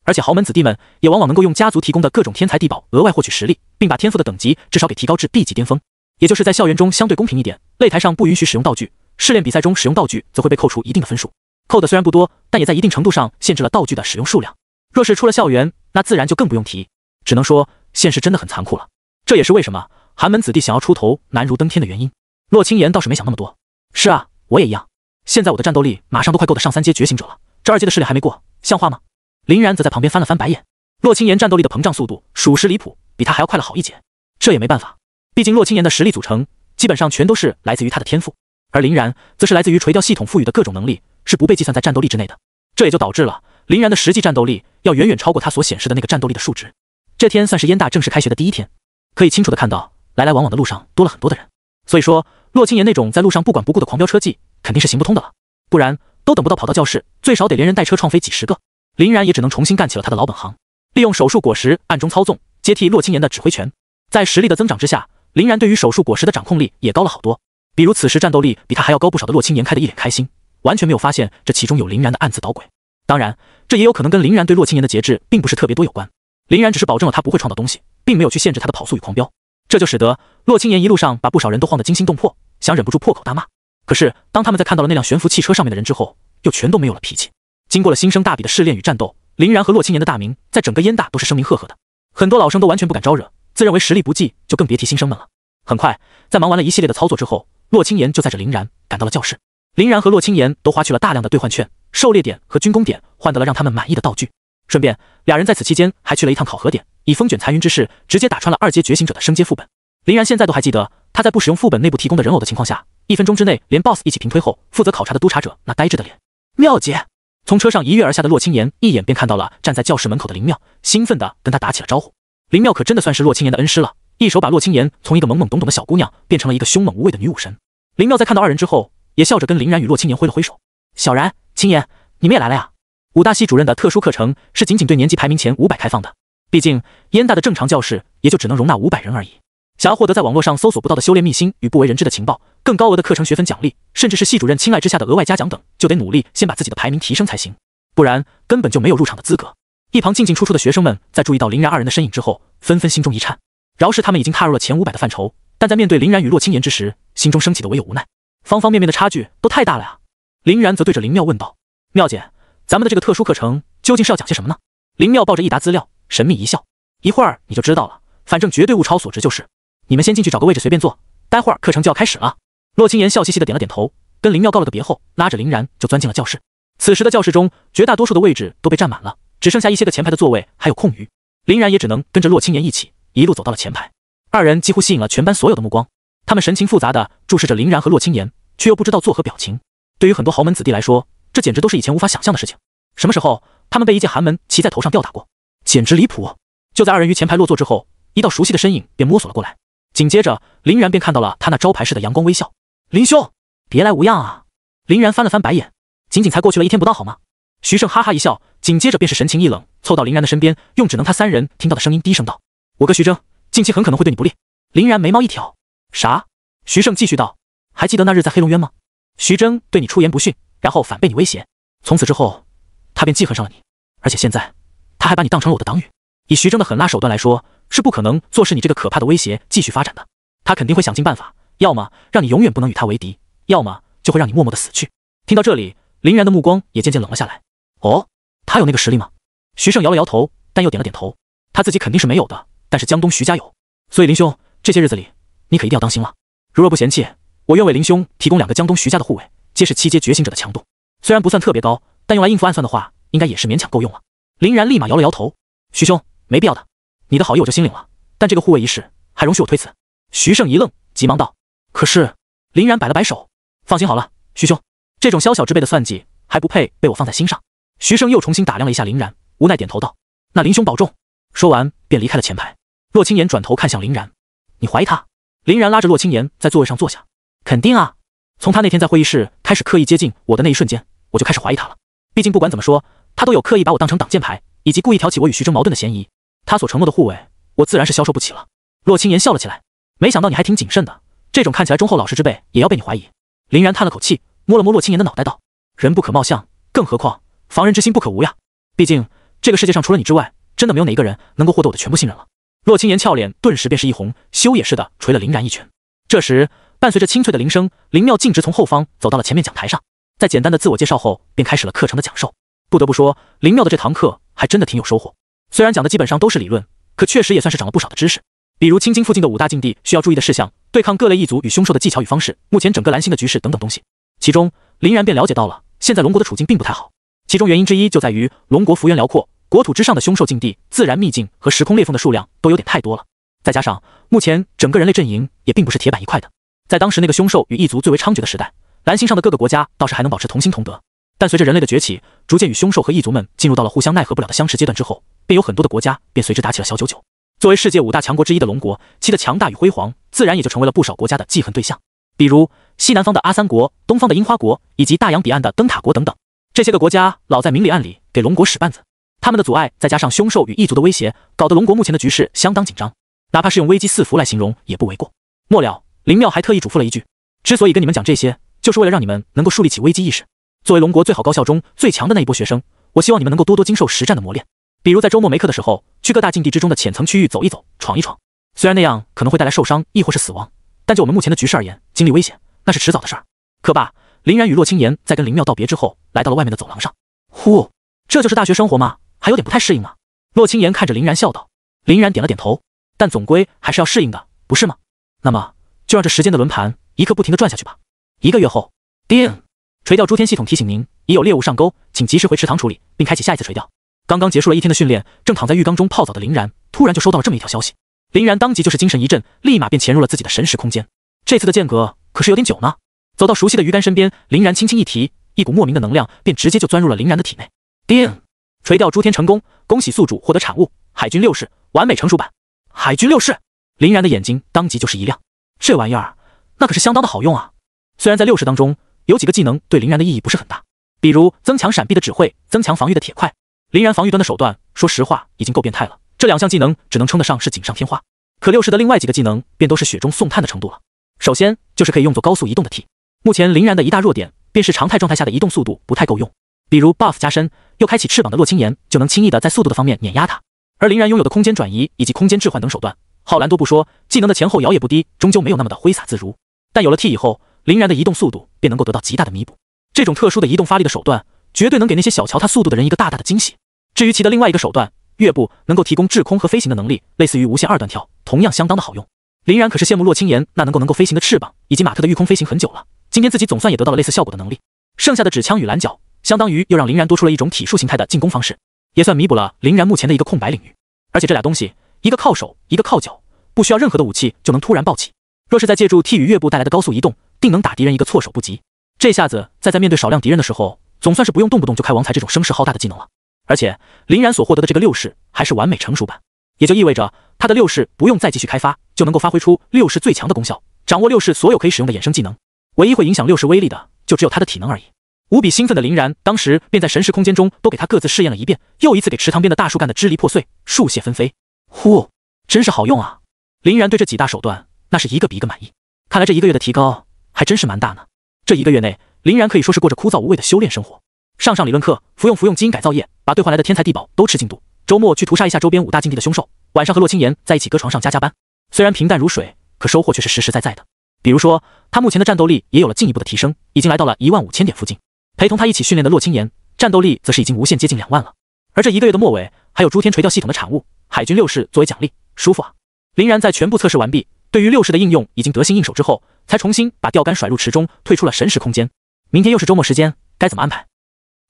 而且豪门子弟们也往往能够用家族提供的各种天才地宝额外获取实力，并把天赋的等级至少给提高至 B 级巅峰。也就是在校园中相对公平一点，擂台上不允许使用道具，试炼比赛中使用道具则会被扣除一定的分数，扣的虽然不多，但也在一定程度上限制了道具的使用数量。若是出了校园，那自然就更不用提，只能说现实真的很残酷了。这也是为什么寒门子弟想要出头难如登天的原因。洛青言倒是没想那么多，是啊，我也一样，现在我的战斗力马上都快够得上3阶觉醒者了，这2阶的试炼还没过，像话吗？林然则在旁边翻了翻白眼，洛青言战斗力的膨胀速度属实离谱，比他还要快了好一截。这也没办法，毕竟洛青言的实力组成基本上全都是来自于他的天赋，而林然则是来自于垂钓系统赋予的各种能力，是不被计算在战斗力之内的。这也就导致了林然的实际战斗力要远远超过他所显示的那个战斗力的数值。这天算是燕大正式开学的第1天，可以清楚地看到来来往往的路上多了很多的人，所以说洛青言那种在路上不管不顾的狂飙车技肯定是行不通的了，不然都等不到跑到教室，最少得连人带车撞飞几10个。林然也只能重新干起了他的老本行，利用手术果实暗中操纵，接替洛青言的指挥权。在实力的增长之下，林然对于手术果实的掌控力也高了好多。比如此时战斗力比他还要高不少的洛青言开得一脸开心，完全没有发现这其中有林然的暗自捣鬼。当然，这也有可能跟林然对洛青言的节制并不是特别多有关。林然只是保证了他不会撞到东西，并没有去限制他的跑速与狂飙，这就使得洛青言一路上把不少人都晃得惊心动魄，想忍不住破口大骂。可是当他们在看到了那辆悬浮汽车上面的人之后，又全都没有了脾气。经过了新生大比的试炼与战斗，林然和洛青言的大名在整个燕大都是声名赫赫的，很多老生都完全不敢招惹，自认为实力不济，就更别提新生们了。很快，在忙完了一系列的操作之后，洛青言就载着林然赶到了教室。林然和洛青言都花去了大量的兑换券、狩猎点和军功点，换得了让他们满意的道具。顺便，2人在此期间还去了一趟考核点，以风卷残云之势直接打穿了2阶觉醒者的升阶副本。林然现在都还记得，他在不使用副本内部提供的人偶的情况下，1分钟之内连 BOSS 一起平推后，负责考察的督察者那呆滞的脸。妙姐！从车上一跃而下的洛青言一眼便看到了站在教室门口的林妙，兴奋地跟他打起了招呼。林妙可真的算是洛青言的恩师了，一手把洛青言从一个懵懵懂懂的小姑娘变成了一个凶猛无畏的女武神。林妙在看到二人之后，也笑着跟林然与洛青言挥了挥手：“小然、青言，你们也来了呀？”武大系主任的特殊课程是仅对年级排名前500开放的，毕竟燕大的正常教室也就只能容纳500人而已。想要获得在网络上搜索不到的修炼秘辛与不为人知的情报，更高额的课程学分奖励，甚至是系主任青睐之下的额外嘉奖等，就得努力先把自己的排名提升才行，不然根本就没有入场的资格。一旁进进出出的学生们在注意到林然二人的身影之后，纷纷心中一颤。饶是他们已经踏入了前500的范畴，但在面对林然与洛青言之时，心中升起的唯有无奈。方方面面的差距都太大了呀。林然则对着林妙问道：“妙姐，咱们的这个特殊课程究竟是要讲些什么呢？”林妙抱着一沓资料，神秘一笑：“一会儿你就知道了，反正绝对物超所值就是。你们先进去找个位置随便坐，待会儿课程就要开始了。”洛青言笑嘻嘻的点了点头，跟林妙告了个别后，拉着林然就钻进了教室。此时的教室中，绝大多数的位置都被占满了，只剩下一些个前排的座位还有空余。林然也只能跟着洛青言一起，一路走到了前排。二人几乎吸引了全班所有的目光，他们神情复杂的注视着林然和洛青言，却又不知道作何表情。对于很多豪门子弟来说，这简直都是以前无法想象的事情。什么时候他们被一介寒门骑在头上吊打过？简直离谱！就在二人于前排落座之后，一道熟悉的身影便摸索了过来。紧接着，林然便看到了他那招牌式的阳光微笑。林兄，别来无恙啊！林然翻了翻白眼，仅仅才过去了1天不到好吗？徐胜哈哈一笑，紧接着便是神情一冷，凑到林然的身边，用只能他3人听到的声音低声道：“我哥徐峥，近期很可能会对你不利。”林然眉毛一挑：“啥？”徐胜继续道：“还记得那日在黑龙渊吗？徐峥对你出言不逊，然后反被你威胁，从此之后，他便记恨上了你，而且现在他还把你当成了我的党羽。以徐峥的狠辣手段来说，是不可能坐视你这个可怕的威胁继续发展的。他肯定会想尽办法，要么让你永远不能与他为敌，要么就会让你默默的死去。”听到这里，林然的目光也渐渐冷了下来。哦，他有那个实力吗？徐胜摇了摇头，但又点了点头。他自己肯定是没有的，但是江东徐家有。所以林兄，这些日子里，你可一定要当心了。如若不嫌弃，我愿为林兄提供2个江东徐家的护卫，皆是7阶觉醒者的强度，虽然不算特别高，但用来应付暗算的话，应该也是勉强够用了。林然立马摇了摇头：“徐兄，没必要的，你的好意我就心领了，但这个护卫一事，还容许我推辞。”徐胜一愣，急忙道：“可是……”林然摆了摆手：“放心好了，徐兄，这种宵小之辈的算计，还不配被我放在心上。”徐胜又重新打量了一下林然，无奈点头道：“那林兄保重。”说完便离开了前排。洛青言转头看向林然：“你怀疑他？”林然拉着洛青言在座位上坐下：“肯定啊，从他那天在会议室开始刻意接近我的那一瞬间，我就开始怀疑他了。毕竟不管怎么说，他都有刻意把我当成挡箭牌，以及故意挑起我与徐峥矛盾的嫌疑。他所承诺的护卫，我自然是消受不起了。”洛青言笑了起来：“没想到你还挺谨慎的，这种看起来忠厚老实之辈也要被你怀疑。”林然叹了口气，摸了摸洛青言的脑袋道：“人不可貌相，更何况防人之心不可无呀。毕竟这个世界上除了你之外，真的没有哪一个人能够获得我的全部信任了。”洛青言俏脸顿时便是一红，羞也似的捶了林然一拳。这时，伴随着清脆的铃声，林妙径直从后方走到了前面讲台上，在简单的自我介绍后，便开始了课程的讲授。不得不说，林妙的这堂课还真的挺有收获。虽然讲的基本上都是理论，可确实也算是长了不少的知识。比如青津附近的5大禁地需要注意的事项，对抗各类异族与凶兽的技巧与方式，目前整个蓝星的局势等等东西。其中，林然便了解到了，现在龙国的处境并不太好。其中原因之一就在于龙国幅员辽阔，国土之上的凶兽禁地、自然秘境和时空裂缝的数量都有点太多了。再加上目前整个人类阵营也并不是铁板一块的。在当时那个凶兽与异族最为猖獗的时代，蓝星上的各个国家倒是还能保持同心同德。但随着人类的崛起，逐渐与凶兽和异族们进入到了互相奈何不了的相持阶段之后，便有很多的国家便随之打起了小九九。作为世界5大强国之一的龙国，其的强大与辉煌，自然也就成为了不少国家的记恨对象。比如西南方的阿三国、东方的樱花国，以及大洋彼岸的灯塔国等等，这些个国家老在明里暗里给龙国使绊子。他们的阻碍再加上凶兽与异族的威胁，搞得龙国目前的局势相当紧张，哪怕是用危机四伏来形容也不为过。末了，林妙还特意嘱咐了一句：“之所以跟你们讲这些，就是为了让你们能够树立起危机意识。作为龙国最好高校中最强的那一波学生，我希望你们能够多多经受实战的磨练，比如在周末没课的时候，去各大禁地之中的浅层区域走一走，闯一闯。虽然那样可能会带来受伤亦或是死亡，但就我们目前的局势而言，经历危险那是迟早的事儿。”课罢，林然与洛青言在跟林妙道别之后，来到了外面的走廊上。呼，这就是大学生活吗？还有点不太适应呢。洛青言看着林然笑道。林然点了点头，但总归还是要适应的，不是吗？那么就让这时间的轮盘一刻不停地转下去吧。1个月后，叮，垂钓诸天系统提醒您，已有猎物上钩，请及时回池塘处理，并开启下一次垂钓。刚刚结束了1天的训练，正躺在浴缸中泡澡的林然，突然就收到了这么一条消息。林然当即就是精神一振，立马便潜入了自己的神识空间。这次的间隔可是有点久呢。走到熟悉的鱼竿身边，林然轻轻一提，一股莫名的能量便直接就钻入了林然的体内。叮，垂钓诸天成功，恭喜宿主获得产物海军6世完美成熟版。海军6世，林然的眼睛当即就是一亮，这玩意儿那可是相当的好用啊！虽然在60当中有几个技能对林然的意义不是很大，比如增强闪避的指挥，增强防御的铁块，林然防御端的手段，说实话已经够变态了。这2项技能只能称得上是锦上添花。可60的另外几个技能便都是雪中送炭的程度了。首先就是可以用作高速移动的 T。目前林然的一大弱点便是常态状态下的移动速度不太够用，比如 buff 加深又开启翅膀的洛青岩就能轻易的在速度的方面碾压它。而林然拥有的空间转移以及空间置换等手段，浩然多不说，技能的前后摇也不低，终究没有那么的挥洒自如。但有了 T 以后，林然的移动速度便能够得到极大的弥补。这种特殊的移动发力的手段，绝对能给那些小瞧他速度的人一个大大的惊喜。至于其的另外一个手段，月步能够提供滞空和飞行的能力，类似于无限2段跳，同样相当的好用。林然可是羡慕洛青岩那能够飞行的翅膀，以及马特的御空飞行很久了，今天自己总算也得到了类似效果的能力。剩下的指枪与蓝角，相当于又让林然多出了一种体术形态的进攻方式，也算弥补了林然目前的一个空白领域。而且这俩东西，一个靠手，一个靠脚，不需要任何的武器就能突然暴起。若是再借助 T 与月步带来的高速移动，定能打敌人一个措手不及。这下子在面对少量敌人的时候，总算是不用动不动就开王财这种声势浩大的技能了。而且林然所获得的这个6式还是完美成熟版，也就意味着他的6式不用再继续开发，就能够发挥出6式最强的功效，掌握6式所有可以使用的衍生技能。唯一会影响6式威力的，就只有他的体能而已。无比兴奋的林然当时便在神识空间中都给他各自试验了一遍，又一次给池塘边的大树干的支离破碎，树屑纷飞。呼，真是好用啊！林然对这几大手段那是一个比一个满意。看来这1个月的提高还真是蛮大呢。这1个月内，林然可以说是过着枯燥无味的修炼生活，上理论课，服用基因改造液，把兑换来的天才地宝都吃进肚，周末去屠杀一下周边5大禁地的凶兽，晚上和洛青岩在一起搁床上加班。虽然平淡如水，可收获却是实实在在的。比如说，他目前的战斗力也有了进一步的提升，已经来到了15000点附近。陪同他一起训练的洛青岩，战斗力则是已经无限接近2万了。而这1个月的末尾，还有诸天垂钓系统的产物，海军6式作为奖励，舒服啊！林然在全部测试完毕，对于6式的应用已经得心应手之后，才重新把钓竿甩入池中，退出了神识空间。明天又是周末时间，该怎么安排？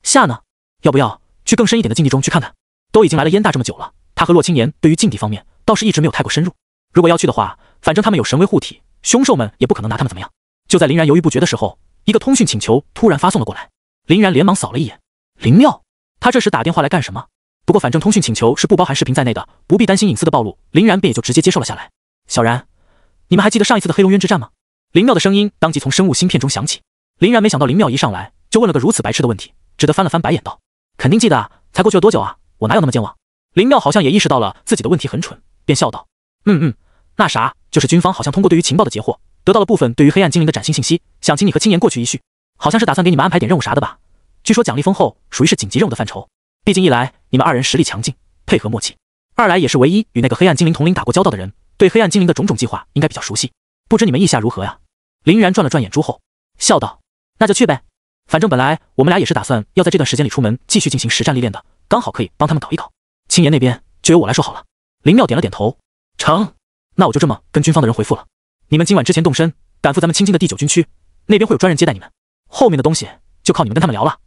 下呢？要不要去更深一点的禁地中去看看？都已经来了燕大这么久了，他和洛青岩对于禁地方面倒是一直没有太过深入。如果要去的话，反正他们有神威护体，凶兽们也不可能拿他们怎么样。就在林然犹豫不决的时候，一个通讯请求突然发送了过来。林然连忙扫了一眼，林妙，他这时打电话来干什么？不过反正通讯请求是不包含视频在内的，不必担心隐私的暴露，林然便也就直接接受了下来。小然，你们还记得上一次的黑龙渊之战吗？林妙的声音当即从生物芯片中响起。林然没想到林妙一上来就问了个如此白痴的问题，只得翻了翻白眼道：肯定记得啊，才过去了多久啊？我哪有那么健忘？林妙好像也意识到了自己的问题很蠢，便笑道：那啥，就是军方好像通过对于情报的截获，得到了部分对于黑暗精灵的崭新信息，想请你和青岩过去一叙，好像是打算给你们安排点任务啥的吧？据说奖励丰厚，属于是紧急任务的范畴。毕竟一来你们2人实力强劲，配合默契；二来也是唯一与那个黑暗精灵统领打过交道的人，对黑暗精灵的种种计划应该比较熟悉。不知你们意下如何呀？林然转了转眼珠后，笑道：那就去呗，反正本来我们俩也是打算要在这段时间里出门继续进行实战历练的，刚好可以帮他们搞一搞。青岩那边就由我来说好了。林妙点了点头，成，那我就这么跟军方的人回复了。你们今晚之前动身，赶赴咱们青金的第9军区，那边会有专人接待你们，后面的东西就靠你们跟他们聊了。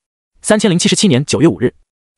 3077年9月5日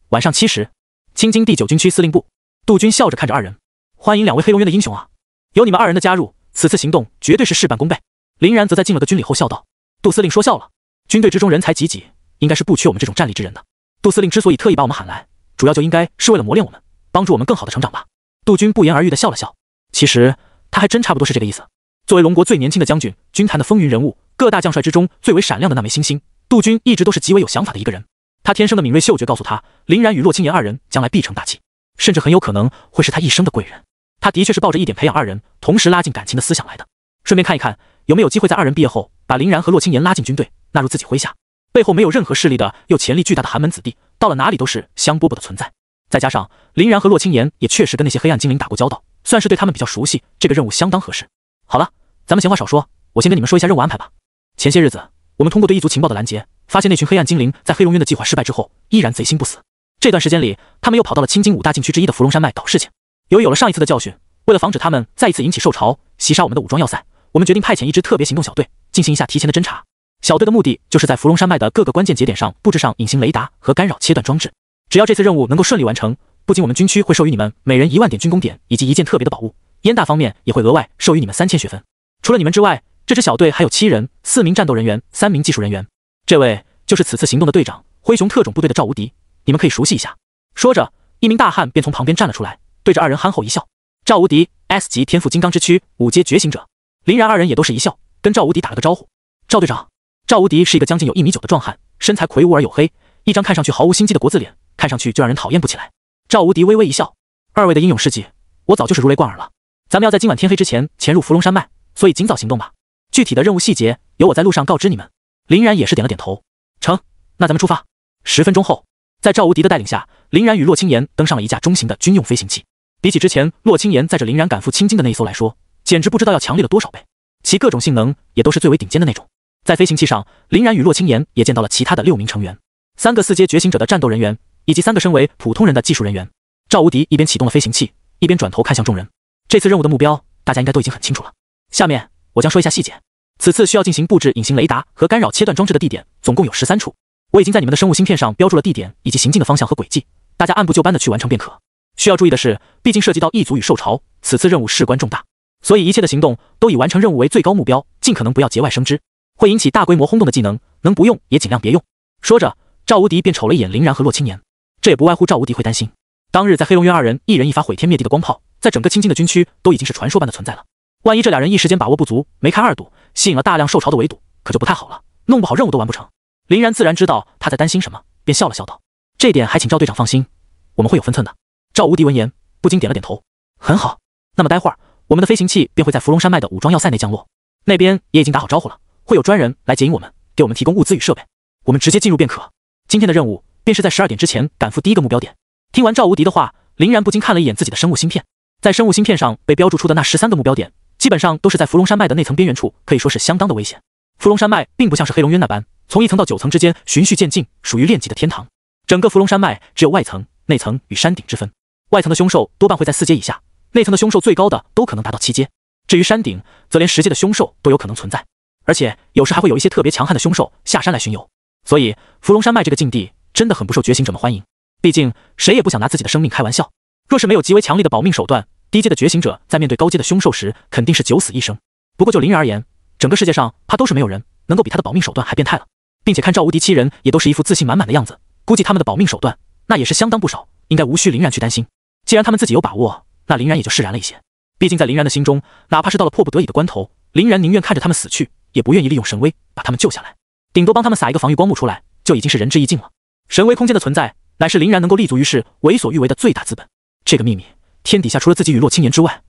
晚上7时，青金第9军区司令部。杜军笑着看着2人，欢迎2位黑龙渊的英雄啊！有你们2人的加入，此次行动绝对是事半功倍。林然则在敬了个军礼后笑道：杜司令说笑了，军队之中人才济济，应该是不缺我们这种战力之人的。杜司令之所以特意把我们喊来，主要就应该是为了磨练我们，帮助我们更好的成长吧。杜军不言而喻的笑了笑，其实他还真差不多是这个意思。作为龙国最年轻的将军，军坛的风云人物，各大将帅之中最为闪亮的那枚星星，杜军一直都是极为有想法的一个人。他天生的敏锐嗅觉告诉他，林然与洛青岩2人将来必成大器，甚至很有可能会是他一生的贵人。他的确是抱着一点培养2人同时拉近感情的思想来的，顺便看一看有没有机会在2人毕业后把林然和洛青岩拉进军队，纳入自己麾下。背后没有任何势力的又潜力巨大的寒门子弟，到了哪里都是香饽饽的存在。再加上林然和洛青岩也确实跟那些黑暗精灵打过交道，算是对他们比较熟悉，这个任务相当合适。好了，咱们闲话少说，我先跟你们说一下任务安排吧。前些日子，我们通过对一族情报的拦截，发现那群黑暗精灵在黑龙渊的计划失败之后，依然贼心不死。这段时间里，他们又跑到了青金5大禁区之一的芙蓉山脉搞事情。由于有了上一次的教训，为了防止他们再一次引起兽潮，袭杀我们的武装要塞，我们决定派遣一支特别行动小队，进行一下提前的侦查。小队的目的就是在芙蓉山脉的各个关键节点上布置上隐形雷达和干扰切断装置。只要这次任务能够顺利完成，不仅我们军区会授予你们每人1万点军功点以及1件特别的宝物，燕大方面也会额外授予你们3000学分。除了你们之外，这支小队还有7人，4名战斗人员，3名技术人员。这位就是此次行动的队长，灰熊特种部队的赵无敌，你们可以熟悉一下。说着，一名大汉便从旁边站了出来，对着2人憨厚一笑。赵无敌， S 级天赋金刚之躯5阶觉醒者。林然二人也都是一笑，跟赵无敌打了个招呼。赵队长。赵无敌是一个将近有1.9米的壮汉，身材魁梧而黝黑，一张看上去毫无心机的国字脸，看上去就让人讨厌不起来。赵无敌微微一笑，二位的英勇事迹，我早就是如雷贯耳了。咱们要在今晚天黑之前潜入伏龙山脉，所以尽早行动吧。具体的任务细节由我在路上告知你们。林然也是点了点头，成，那咱们出发。10分钟后，在赵无敌的带领下，林然与洛青岩登上了一架中型的军用飞行器。比起之前洛青岩载着林然赶赴青金的那一艘来说，简直不知道要强烈了多少倍，其各种性能也都是最为顶尖的那种。在飞行器上，林然与洛青岩也见到了其他的6名成员，3个4阶觉醒者的战斗人员，以及3个身为普通人的技术人员。赵无敌一边启动了飞行器，一边转头看向众人。这次任务的目标，大家应该都已经很清楚了。下面我将说一下细节。此次需要进行布置隐形雷达和干扰切断装置的地点，总共有13处。我已经在你们的生物芯片上标注了地点以及行进的方向和轨迹，大家按部就班的去完成便可。需要注意的是，毕竟涉及到异族与兽潮，此次任务事关重大，所以一切的行动都以完成任务为最高目标，尽可能不要节外生枝。会引起大规模轰动的技能，能不用也尽量别用。说着，赵无敌便瞅了一眼林然和洛青岩。这也不外乎赵无敌会担心，当日在黑龙渊二人一人一发毁天灭地的光炮，在整个青金的军区都已经是传说般的存在了。万一这俩人一时间把握不足，没开2堵，吸引了大量兽潮的围堵，可就不太好了，弄不好任务都完不成。林然自然知道他在担心什么，便笑了笑道：“这点还请赵队长放心，我们会有分寸的。”赵无敌闻言不禁点了点头，很好。那么待会儿我们的飞行器便会在伏龙山脉的武装要塞内降落，那边也已经打好招呼了。会有专人来接应我们，给我们提供物资与设备，我们直接进入便可。今天的任务便是在12点之前赶赴第一个目标点。听完赵无敌的话，林然不禁看了一眼自己的生物芯片，在生物芯片上被标注出的那13个目标点，基本上都是在伏龙山脉的内层边缘处，可以说是相当的危险。伏龙山脉并不像是黑龙渊那般，从1层到9层之间循序渐进，属于炼级的天堂。整个伏龙山脉只有外层、内层与山顶之分，外层的凶兽多半会在4阶以下，内层的凶兽最高的都可能达到7阶，至于山顶，则连10阶的凶兽都有可能存在。而且有时还会有一些特别强悍的凶兽下山来巡游，所以伏龙山脉这个境地真的很不受觉醒者们欢迎。毕竟谁也不想拿自己的生命开玩笑，若是没有极为强力的保命手段，低阶的觉醒者在面对高阶的凶兽时，肯定是九死一生。不过就林然而言，整个世界上怕都是没有人能够比他的保命手段还变态了。并且看赵无敌7人也都是一副自信满满的样子，估计他们的保命手段那也是相当不少，应该无需林然去担心。既然他们自己有把握，那林然也就释然了一些。毕竟在林然的心中，哪怕是到了迫不得已的关头，林然宁愿看着他们死去，也不愿意利用神威把他们救下来，顶多帮他们撒一个防御光幕出来，就已经是仁至义尽了。神威空间的存在，乃是林然能够立足于世、为所欲为的最大资本。这个秘密，天底下除了自己与洛青岩之外，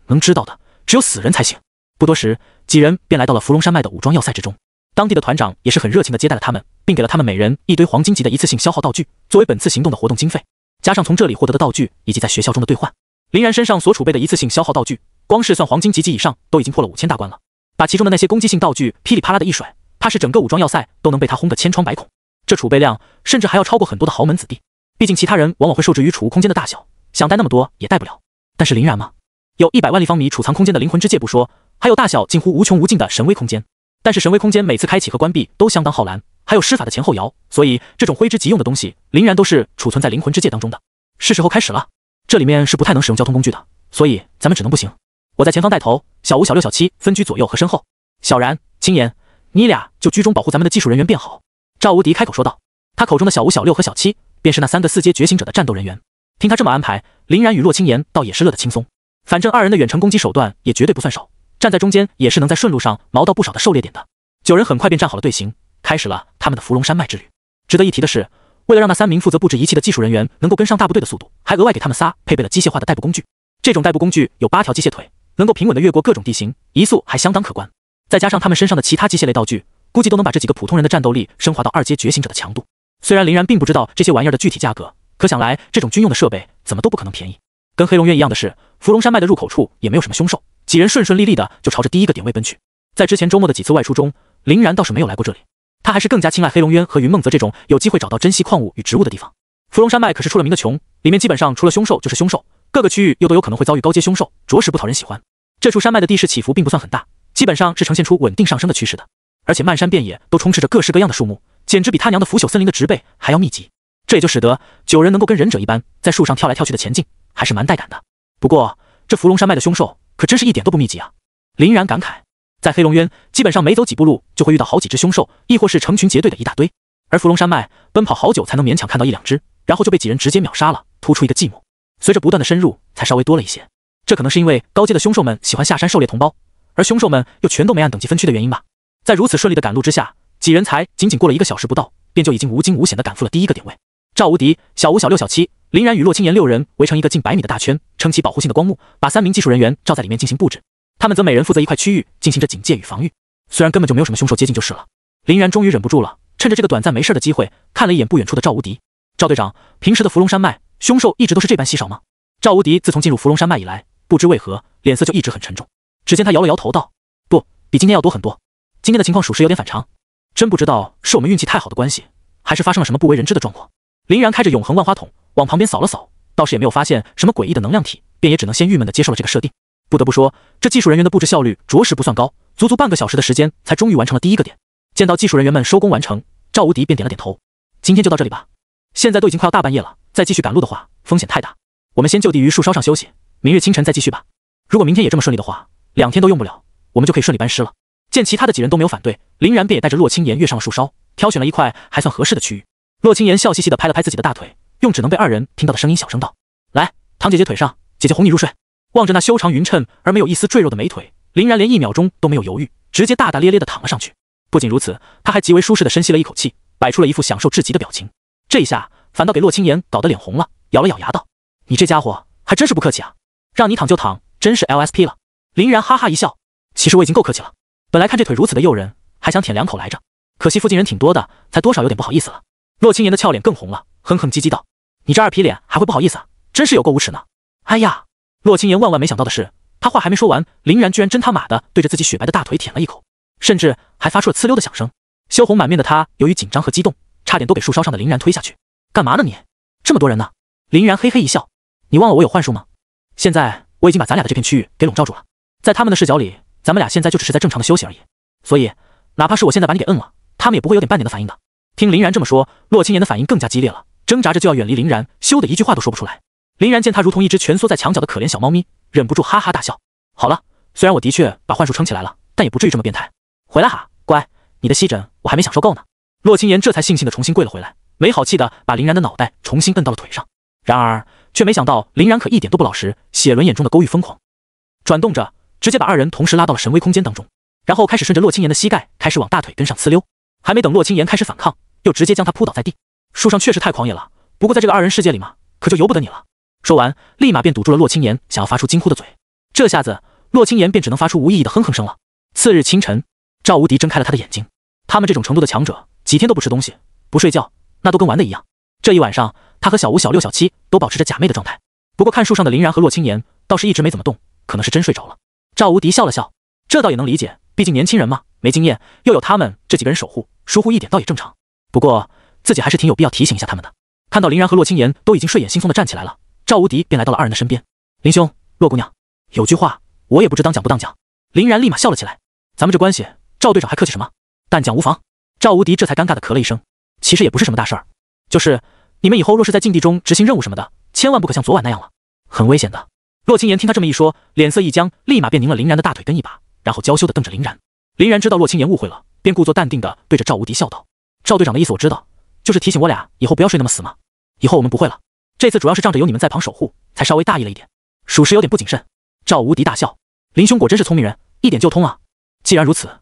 能知道的只有死人才行。不多时，几人便来到了伏龙山脉的武装要塞之中。当地的团长也是很热情地接待了他们，并给了他们每人1堆黄金级的一次性消耗道具，作为本次行动的活动经费。加上从这里获得的道具以及在学校中的兑换，林然身上所储备的一次性消耗道具，光是算黄金级以上都已经破了5000大关了。把其中的那些攻击性道具噼里啪啦的一甩，怕是整个武装要塞都能被他轰得千疮百孔。这储备量甚至还要超过很多的豪门子弟，毕竟其他人往往会受制于储物空间的大小，想带那么多也带不了。但是林然嘛，有100万立方米储藏空间的灵魂之戒不说，还有大小近乎无穷无尽的神威空间。但是神威空间每次开启和关闭都相当耗蓝，还有施法的前后摇，所以这种挥之即用的东西，林然都是储存在灵魂之戒当中的。是时候开始了，这里面是不太能使用交通工具的，所以咱们只能步行。我在前方带头，小5、小6、小7分居左右和身后。小然、青岩，你俩就居中保护咱们的技术人员便好。赵无敌开口说道。他口中的小5、小6和小7，便是那3个4阶觉醒者的战斗人员。听他这么安排，林然与洛青岩倒也是乐得轻松。反正2人的远程攻击手段也绝对不算少，站在中间也是能在顺路上挠到不少的狩猎点的。9人很快便站好了队形，开始了他们的伏龙山脉之旅。值得一提的是，为了让那3名负责布置仪器的技术人员能够跟上大部队的速度，还额外给他们仨配备了机械化的代步工具。这种代步工具有8条机械腿，能够平稳地越过各种地形，移速还相当可观。再加上他们身上的其他机械类道具，估计都能把这几个普通人的战斗力升华到2阶觉醒者的强度。虽然林然并不知道这些玩意儿的具体价格，可想来这种军用的设备怎么都不可能便宜。跟黑龙渊一样的是，伏龙山脉的入口处也没有什么凶兽，几人顺顺利利的就朝着第一个点位奔去。在之前周末的几次外出中，林然倒是没有来过这里，他还是更加青睐黑龙渊和云梦泽这种有机会找到珍稀矿物与植物的地方。伏龙山脉可是出了名的穷，里面基本上除了凶兽就是凶兽，各个区域又都有可能会遭遇高阶凶兽，着实不讨人喜欢。这处山脉的地势起伏并不算很大，基本上是呈现出稳定上升的趋势的，而且漫山遍野都充斥着各式各样的树木，简直比他娘的腐朽森林的植被还要密集。这也就使得9人能够跟忍者一般在树上跳来跳去的前进，还是蛮带感的。不过这伏龙山脉的凶兽可真是一点都不密集啊！林然感慨，在黑龙渊基本上没走几步路就会遇到好几只凶兽，亦或是成群结队的一大堆，而伏龙山脉奔跑好久才能勉强看到1、2只，然后就被几人直接秒杀了，突出一个寂寞。随着不断的深入，才稍微多了一些。这可能是因为高阶的凶兽们喜欢下山狩猎同胞，而凶兽们又全都没按等级分区的原因吧。在如此顺利的赶路之下，几人才仅仅过了1个小时不到，便就已经无惊无险地赶赴了第1个点位。赵无敌、小吴、小六、小七、林然与洛青岩6人围成一个近100米的大圈，撑起保护性的光幕，把3名技术人员罩在里面进行布置。他们则每人负责一块区域，进行着警戒与防御。虽然根本就没有什么凶兽接近就是了。林然终于忍不住了，趁着这个短暂没事的机会，看了一眼不远处的赵无敌。赵队长，平时的伏龙山脉凶兽一直都是这般稀少吗？赵无敌自从进入伏龙山脉以来，不知为何脸色就一直很沉重。只见他摇了摇头道：“不，比今天要多很多。今天的情况属实有点反常，真不知道是我们运气太好的关系，还是发生了什么不为人知的状况。”林然开着永恒万花筒往旁边扫了扫，倒是也没有发现什么诡异的能量体，便也只能先郁闷地接受了这个设定。不得不说，这技术人员的布置效率着实不算高，足足半个小时的时间才终于完成了第1个点。见到技术人员们收工完成，赵无敌便点了点头。今天就到这里吧，现在都已经快要大半夜了，再继续赶路的话风险太大，我们先就地于树梢上休息，明日清晨再继续吧。如果明天也这么顺利的话，2天都用不了，我们就可以顺利搬尸了。见其他的几人都没有反对，林然便也带着洛青岩跃上了树梢，挑选了一块还算合适的区域。洛青岩笑嘻嘻地拍了拍自己的大腿，用只能被2人听到的声音小声道：“来，躺姐姐腿上，姐姐哄你入睡。”望着那修长匀称而没有一丝赘肉的美腿，林然连1秒钟都没有犹豫，直接大大咧咧地躺了上去。不仅如此，他还极为舒适地深吸了一口气，摆出了一副享受至极的表情。这一下反倒给洛青岩搞得脸红了，咬了咬牙道：“你这家伙还真是不客气啊，让你躺就躺，真是 LSP 了。”林然哈哈一笑：“其实我已经够客气了，本来看这腿如此的诱人，还想舔2口来着，可惜附近人挺多的，才多少有点不好意思了。”洛青岩的俏脸更红了，哼哼唧唧道：“你这2皮脸还会不好意思啊，真是有够无耻呢。”哎呀！洛青岩万万没想到的是，他话还没说完，林然居然真他妈的对着自己雪白的大腿舔了一口，甚至还发出了呲溜的响声。羞红满面的他由于紧张和激动，差点都给树梢上的林然推下去。干嘛呢你？这么多人呢？林然嘿嘿一笑：“你忘了我有幻术吗？现在我已经把咱俩的这片区域给笼罩住了，在他们的视角里，咱们俩现在就只是在正常的休息而已，所以哪怕是我现在把你给摁了，他们也不会有点半点的反应的。”听林然这么说，洛青岩的反应更加激烈了，挣扎着就要远离林然，羞得一句话都说不出来。林然见他如同一只蜷缩在墙角的可怜小猫咪，忍不住哈哈大笑。好了，虽然我的确把幻术撑起来了，但也不至于这么变态。回来哈，乖，你的吸枕我还没享受够呢。洛青岩这才悻悻地重新跪了回来，没好气地把林然的脑袋重新摁到了腿上。然而却没想到林然可一点都不老实，血轮眼中的勾玉疯狂，转动着直接把2人同时拉到了神威空间当中，然后开始顺着洛青岩的膝盖开始往大腿根上呲溜。还没等洛青岩开始反抗，又直接将他扑倒在地。树上确实太狂野了，不过在这个2人世界里嘛，可就由不得你了。说完，立马便堵住了洛青岩想要发出惊呼的嘴。这下子，洛青岩便只能发出无意义的哼哼声了。次日清晨，赵无敌睁开了他的眼睛。他们这种程度的强者，几天都不吃东西，不睡觉，那都跟玩的一样。这一晚上，他和小吴、小六、小七都保持着假寐的状态。不过看树上的林然和洛青岩，倒是一直没怎么动，可能是真睡着了。赵无敌笑了笑，这倒也能理解，毕竟年轻人嘛，没经验，又有他们这几个人守护，疏忽一点倒也正常。不过自己还是挺有必要提醒一下他们的。看到林然和洛青岩都已经睡眼惺忪地站起来了，赵无敌便来到了2人的身边。林兄，洛姑娘，有句话我也不知当讲不当讲。林然立马笑了起来，咱们这关系，赵队长还客气什么？但讲无妨。赵无敌这才尴尬地咳了一声，其实也不是什么大事儿，就是你们以后若是在禁地中执行任务什么的，千万不可像昨晚那样了，很危险的。洛青岩听他这么一说，脸色一僵，立马便拧了林然的大腿根一把，然后娇羞地瞪着林然。林然知道洛青岩误会了，便故作淡定地对着赵无敌笑道：“赵队长的意思我知道，就是提醒我俩以后不要睡那么死嘛。以后我们不会了，这次主要是仗着有你们在旁守护，才稍微大意了一点，属实有点不谨慎。”赵无敌大笑：“林兄果真是聪明人，一点就通啊！既然如此，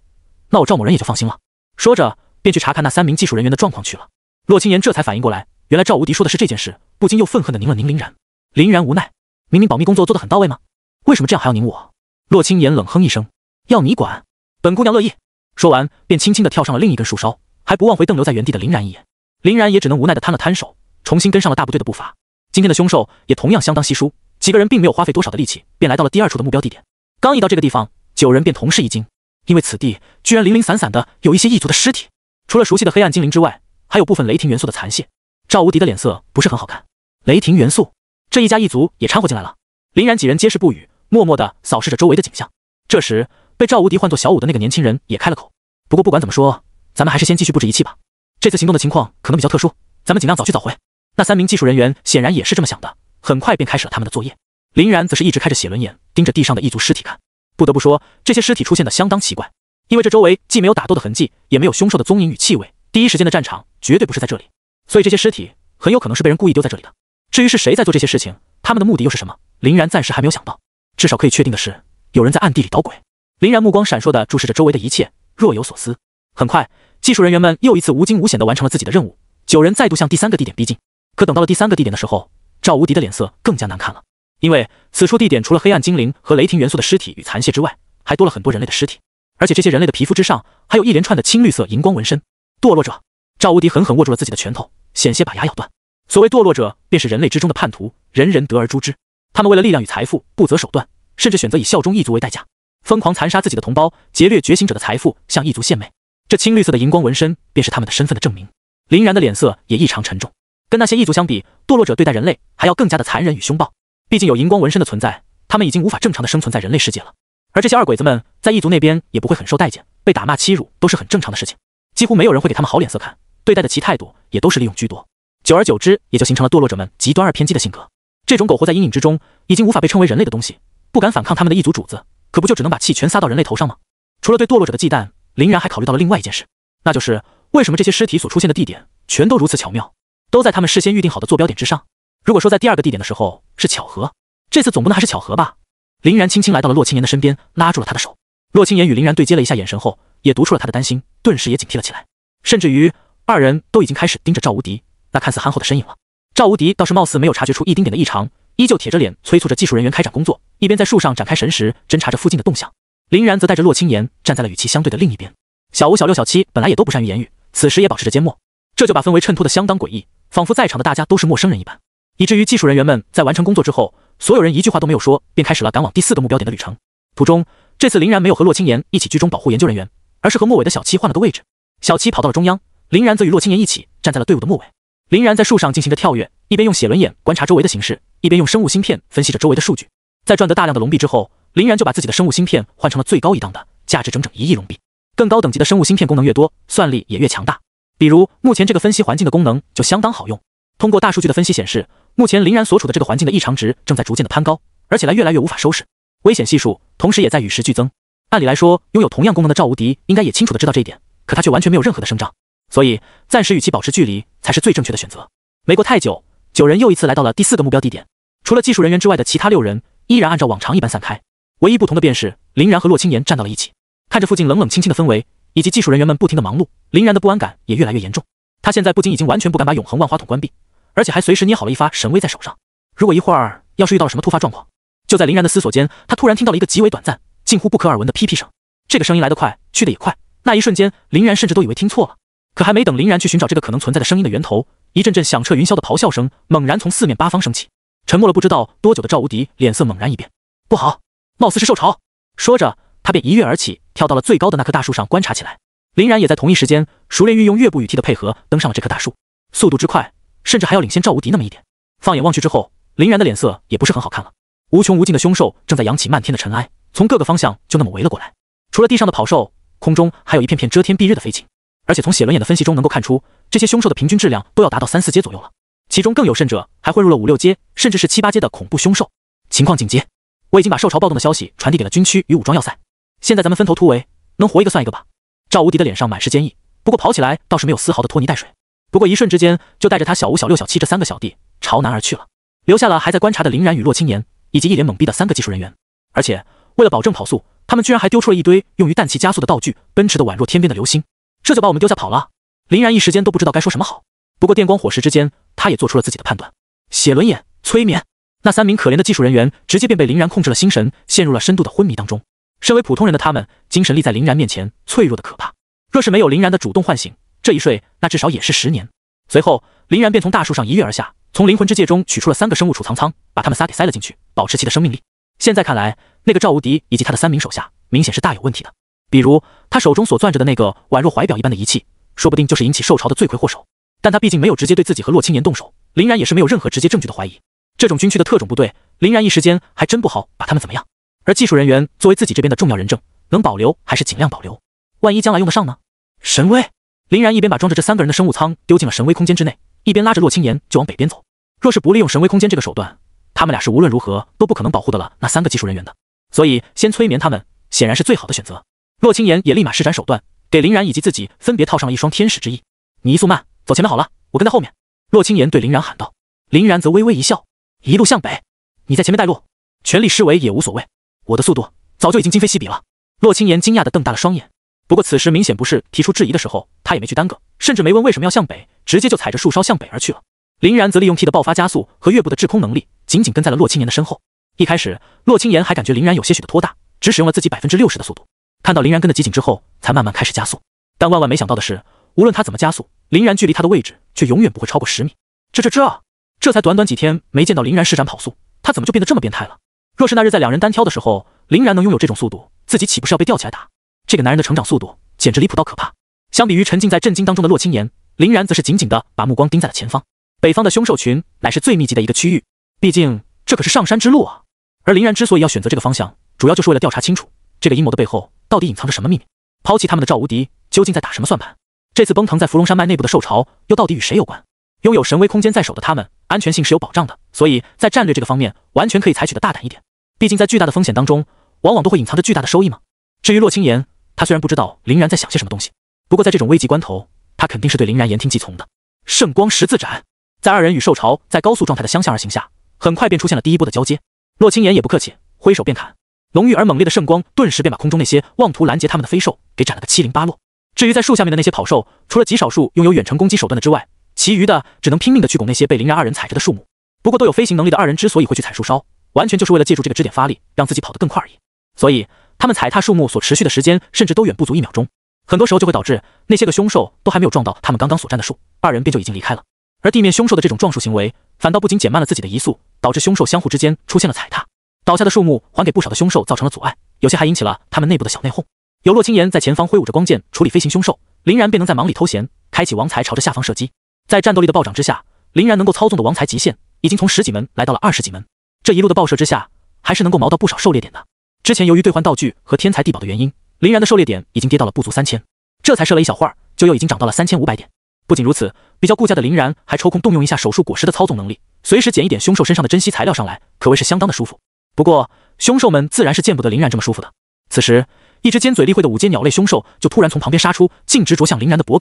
那我赵某人也就放心了。”说着便去查看那3名技术人员的状况去了。洛青岩这才反应过来，原来赵无敌说的是这件事，不禁又愤恨地拧了拧林然。林然无奈，明明保密工作做得很到位吗？为什么这样还要拧我？洛青岩冷哼一声：“要你管，本姑娘乐意。”说完便轻轻地跳上了另一根树梢，还不忘回瞪留在原地的林然一眼。林然也只能无奈地摊了摊手，重新跟上了大部队的步伐。今天的凶兽也同样相当稀疏，几个人并没有花费多少的力气，便来到了第2处的目标地点。刚一到这个地方，9人便同时一惊，因为此地居然零零散散的有一些异族的尸体，除了熟悉的黑暗精灵之外，还有部分雷霆元素的残屑。赵无敌的脸色不是很好看，雷霆元素，这一家一族也掺和进来了。林然几人皆是不语，默默地扫视着周围的景象。这时，被赵无敌唤作小五的那个年轻人也开了口：“不过不管怎么说，咱们还是先继续布置仪器吧。这次行动的情况可能比较特殊，咱们尽量早去早回。”那3名技术人员显然也是这么想的，很快便开始了他们的作业。林然则是一直开着血轮眼盯着地上的异族尸体看。不得不说，这些尸体出现的相当奇怪，因为这周围既没有打斗的痕迹，也没有凶兽的踪影与气味，第一时间的战场绝对不是在这里，所以这些尸体很有可能是被人故意丢在这里的。至于是谁在做这些事情，他们的目的又是什么，林然暂时还没有想到。至少可以确定的是，有人在暗地里捣鬼。林然目光闪烁地注视着周围的一切，若有所思。很快，技术人员们又一次无惊无险地完成了自己的任务，9人再度向第3个地点逼近。可等到了第3个地点的时候，赵无敌的脸色更加难看了，因为此处地点除了黑暗精灵和雷霆元素的尸体与残屑之外，还多了很多人类的尸体，而且这些人类的皮肤之上还有一连串的青绿色荧光纹身。堕落者！赵无敌狠狠握住了自己的拳头，险些把牙咬断。所谓堕落者，便是人类之中的叛徒，人人得而诛之。他们为了力量与财富不择手段，甚至选择以效忠异族为代价，疯狂残杀自己的同胞，劫掠觉醒者的财富，向异族献媚。这青绿色的荧光纹身便是他们的身份的证明。林然的脸色也异常沉重。跟那些异族相比，堕落者对待人类还要更加的残忍与凶暴。毕竟有荧光纹身的存在，他们已经无法正常的生存在人类世界了。而这些二鬼子们在异族那边也不会很受待见，被打骂欺辱都是很正常的事情，几乎没有人会给他们好脸色看，对待的其态度也都是利用居多。久而久之，也就形成了堕落者们极端而偏激的性格。这种苟活在阴影之中，已经无法被称为人类的东西，不敢反抗他们的异族主子，可不就只能把气全撒到人类头上吗？除了对堕落者的忌惮，林然还考虑到了另外一件事，那就是为什么这些尸体所出现的地点全都如此巧妙，都在他们事先预定好的坐标点之上。如果说在第2个地点的时候是巧合，这次总不能还是巧合吧？林然轻轻来到了洛青岩的身边，拉住了他的手。洛青岩与林然对接了一下眼神后，也读出了他的担心，顿时也警惕了起来，甚至于二人都已经开始盯着赵无敌那看似憨厚的身影了。赵无敌倒是貌似没有察觉出一丁点的异常，依旧铁着脸催促着技术人员开展工作，一边在树上展开神识侦查着附近的动向。林然则带着洛青岩站在了与其相对的另一边。小5、小6、小7本来也都不善于言语，此时也保持着缄默，这就把氛围衬托得相当诡异，仿佛在场的大家都是陌生人一般，以至于技术人员们在完成工作之后，所有人一句话都没有说，便开始了赶往第4个目标点的旅程。途中，这次林然没有和洛青岩一起居中保护研究人员，而是和末尾的小7换了个位置。小7跑到了中央，林然则与洛青岩一起站在了队伍的末尾。林然在树上进行着跳跃，一边用写轮眼观察周围的形势，一边用生物芯片分析着周围的数据。在赚得大量的龙币之后，林然就把自己的生物芯片换成了最高一档的，价值整整1亿龙币。更高等级的生物芯片功能越多，算力也越强大。比如目前这个分析环境的功能就相当好用。通过大数据的分析显示，目前林然所处的这个环境的异常值正在逐渐的攀高，而且越来越无法收拾，危险系数同时也在与时俱增。按理来说，拥有同样功能的赵无敌应该也清楚的知道这一点，可他却完全没有任何的声张，所以暂时与其保持距离才是最正确的选择。没过太久，9人又一次来到了第4个目标地点，除了技术人员之外的其他6人依然按照往常一般散开，唯一不同的便是林然和洛青岩站到了一起。看着附近冷冷清清的氛围，以及技术人员们不停的忙碌，林然的不安感也越来越严重。他现在不仅已经完全不敢把永恒万花筒关闭，而且还随时捏好了一发神威在手上。如果一会儿要是遇到了什么突发状况，就在林然的思索间，他突然听到了一个极为短暂、近乎不可耳闻的噼噼声。这个声音来得快，去得也快，那一瞬间，林然甚至都以为听错了。可还没等林然去寻找这个可能存在的声音的源头，一阵阵响彻云霄的咆哮声猛然从4面8方升起。沉默了不知道多久的赵无敌脸色猛然一变，不好，貌似是受潮。说着，他便一跃而起，跳到了最高的那棵大树上观察起来。林然也在同一时间熟练运用乐步羽替的配合登上了这棵大树，速度之快，甚至还要领先赵无敌那么一点。放眼望去之后，林然的脸色也不是很好看了。无穷无尽的凶兽正在扬起漫天的尘埃，从各个方向就那么围了过来。除了地上的跑兽，空中还有一片片遮天蔽日的飞禽，而且从写轮眼的分析中能够看出，这些凶兽的平均质量都要达到3、4阶左右了。其中更有甚者，还混入了5、6阶，甚至是7、8阶的恐怖凶兽。情况紧急，我已经把兽潮暴动的消息传递给了军区与武装要塞，现在咱们分头突围，能活一个算一个吧。赵无敌的脸上满是坚毅，不过跑起来倒是没有丝毫的拖泥带水。不过一瞬之间，就带着他小5、小6、小7这3个小弟朝南而去了，留下了还在观察的林然与洛青岩，以及一脸懵逼的3个技术人员。而且为了保证跑速，他们居然还丢出了一堆用于氮气加速的道具，奔驰的宛若天边的流星，这就把我们丢下跑了。林然一时间都不知道该说什么好。不过电光火石之间，他也做出了自己的判断。写轮眼，催眠。那3名可怜的技术人员直接便被林然控制了心神，陷入了深度的昏迷当中。身为普通人的他们，精神力在林然面前脆弱的可怕。若是没有林然的主动唤醒，这一睡那至少也是10年。随后，林然便从大树上一跃而下，从灵魂之戒中取出了3个生物储藏仓，把它们给塞了进去，保持其的生命力。现在看来，那个赵无敌以及他的3名手下明显是大有问题的。比如他手中所攥着的那个宛若怀表一般的仪器，说不定就是引起兽潮的罪魁祸首。但他毕竟没有直接对自己和洛青岩动手，林然也是没有任何直接证据的怀疑。这种军区的特种部队，林然一时间还真不好把他们怎么样。而技术人员作为自己这边的重要人证，能保留还是尽量保留，万一将来用得上呢？神威！林然一边把装着这3个人的生物舱丢进了神威空间之内，一边拉着洛青岩就往北边走。若是不利用神威空间这个手段，他们俩是无论如何都不可能保护得了那3个技术人员的，所以先催眠他们显然是最好的选择。洛青岩也立马施展手段，给林然以及自己分别套上了一双天使之翼。你移速慢，走前面好了，我跟在后面。洛青岩对林然喊道。林然则微微一笑，一路向北，你在前面带路。全力施为也无所谓，我的速度早就已经今非昔比了。洛青岩惊讶地瞪大了双眼，不过此时明显不是提出质疑的时候，他也没去耽搁，甚至没问为什么要向北，直接就踩着树梢向北而去了。林然则利用 T 的爆发加速和月步的制空能力，紧紧跟在了洛青岩的身后。一开始，洛青岩还感觉林然有些许的拖大，只使用了自己60%的速度，看到林然跟得极紧之后，才慢慢开始加速。但万万没想到的是，无论他怎么加速，林然距离他的位置却永远不会超过10米。这才短短几天没见到林然施展跑速，他怎么就变得这么变态了？若是那日在两人单挑的时候，林然能拥有这种速度，自己岂不是要被吊起来打？这个男人的成长速度简直离谱到可怕。相比于沉浸在震惊当中的洛青岩，林然则是紧紧地把目光盯在了前方。北方的凶兽群乃是最密集的一个区域，毕竟这可是上山之路啊。而林然之所以要选择这个方向，主要就是为了调查清楚这个阴谋的背后到底隐藏着什么秘密。抛弃他们的赵无敌究竟在打什么算盘？这次奔腾在伏龙山脉内部的兽潮又到底与谁有关？拥有神威空间在手的他们，安全性是有保障的，所以在战略这个方面完全可以采取的大胆一点。毕竟在巨大的风险当中，往往都会隐藏着巨大的收益嘛。至于洛青岩，他虽然不知道林然在想些什么东西，不过在这种危急关头，他肯定是对林然言听计从的。圣光十字斩，在二人与兽潮在高速状态的相向而行下，很快便出现了第一波的交接。洛青岩也不客气，挥手便砍，浓郁而猛烈的圣光顿时便把空中那些妄图拦截他们的飞兽给斩了个七零八落。至于在树下面的那些跑兽，除了极少数拥有远程攻击手段的之外，其余的只能拼命的去拱那些被林然二人踩着的树木。不过都有飞行能力的二人之所以会去踩树梢，完全就是为了借助这个支点发力，让自己跑得更快而已。所以他们踩踏树木所持续的时间甚至都远不足1秒钟，很多时候就会导致那些个凶兽都还没有撞到他们刚刚所站的树，二人便就已经离开了。而地面凶兽的这种撞树行为，反倒不仅减慢了自己的移速，导致凶兽相互之间出现了踩踏，倒下的树木还给不少的凶兽造成了阻碍，有些还引起了他们内部的小内讧。由洛青岩在前方挥舞着光剑处理飞行凶兽，林然便能在忙里偷闲，开启王财朝着下方射击。在战斗力的暴涨之下，林然能够操纵的王财极限已经从10几门来到了20几门，这一路的爆射之下，还是能够毛到不少狩猎点的。之前由于兑换道具和天才地宝的原因，林然的狩猎点已经跌到了不足3000，这才射了一小会儿，就又已经涨到了3500点。不仅如此，比较顾家的林然还抽空动用一下手术果实的操纵能力，随时捡一点凶兽身上的珍稀材料上来，可谓是相当的舒服。不过凶兽们自然是见不得林然这么舒服的。此时一只尖嘴利喙的5阶鸟类凶兽就突然从旁边杀出，径直啄向林然的脖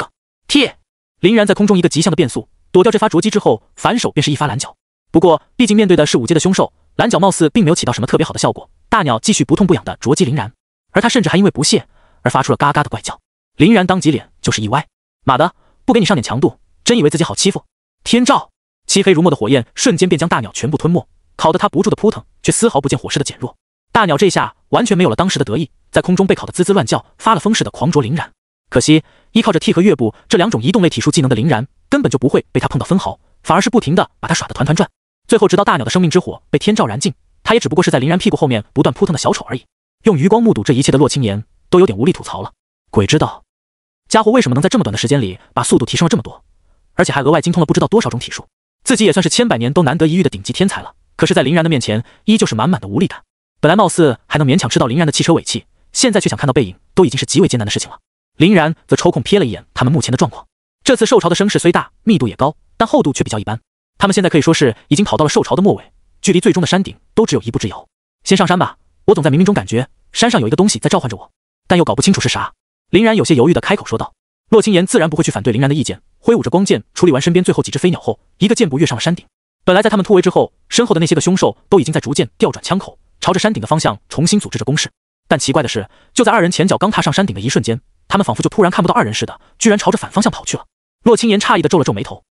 颈。林然在空中一个极向的变速，躲掉这发啄击之后，反手便是一发蓝角。不过毕竟面对的是5阶的凶兽，蓝角貌似并没有起到什么特别好的效果。大鸟继续不痛不痒的啄击林然，而他甚至还因为不屑而发出了嘎嘎的怪叫。林然当即脸就是一歪，妈的，不给你上点强度，真以为自己好欺负？天照，漆黑如墨的火焰瞬间便将大鸟全部吞没，烤得他不住的扑腾，却丝毫不见火势的减弱。大鸟这下完全没有了当时的得意，在空中被烤得滋滋乱叫，发了疯似的狂啄林然。可惜依靠着 T 和月步这2种移动类体术技能的林然，根本就不会被他碰到分毫，反而是不停的把他耍得团团转。最后直到大鸟的生命之火被天照燃尽，他也只不过是在林然屁股后面不断扑腾的小丑而已。用余光目睹这一切的洛青岩都有点无力吐槽了，鬼知道家伙为什么能在这么短的时间里把速度提升了这么多，而且还额外精通了不知道多少种体术。自己也算是千百年都难得一遇的顶级天才了，可是在林然的面前依旧是满满的无力感。本来貌似还能勉强吃到林然的汽车尾气，现在却想看到背影都已经是极为艰难的事情了。林然则抽空瞥了一眼他们目前的状况，这次兽潮的声势虽大，密度也高，但厚度却比较一般。他们现在可以说是已经跑到了兽潮的末尾，距离最终的山顶都只有一步之遥。先上山吧，我总在冥冥中感觉山上有一个东西在召唤着我，但又搞不清楚是啥。林然有些犹豫地开口说道。洛青岩自然不会去反对林然的意见，挥舞着光剑处理完身边最后几只飞鸟后，一个箭步跃上了山顶。本来在他们突围之后，身后的那些个凶兽都已经在逐渐调转枪口，朝着山顶的方向重新组织着攻势。但奇怪的是，就在二人前脚刚踏上山顶的一瞬间，他们仿佛就突然看不到二人似的，居然朝着反方向跑去了。洛青岩诧异地皱了皱眉头，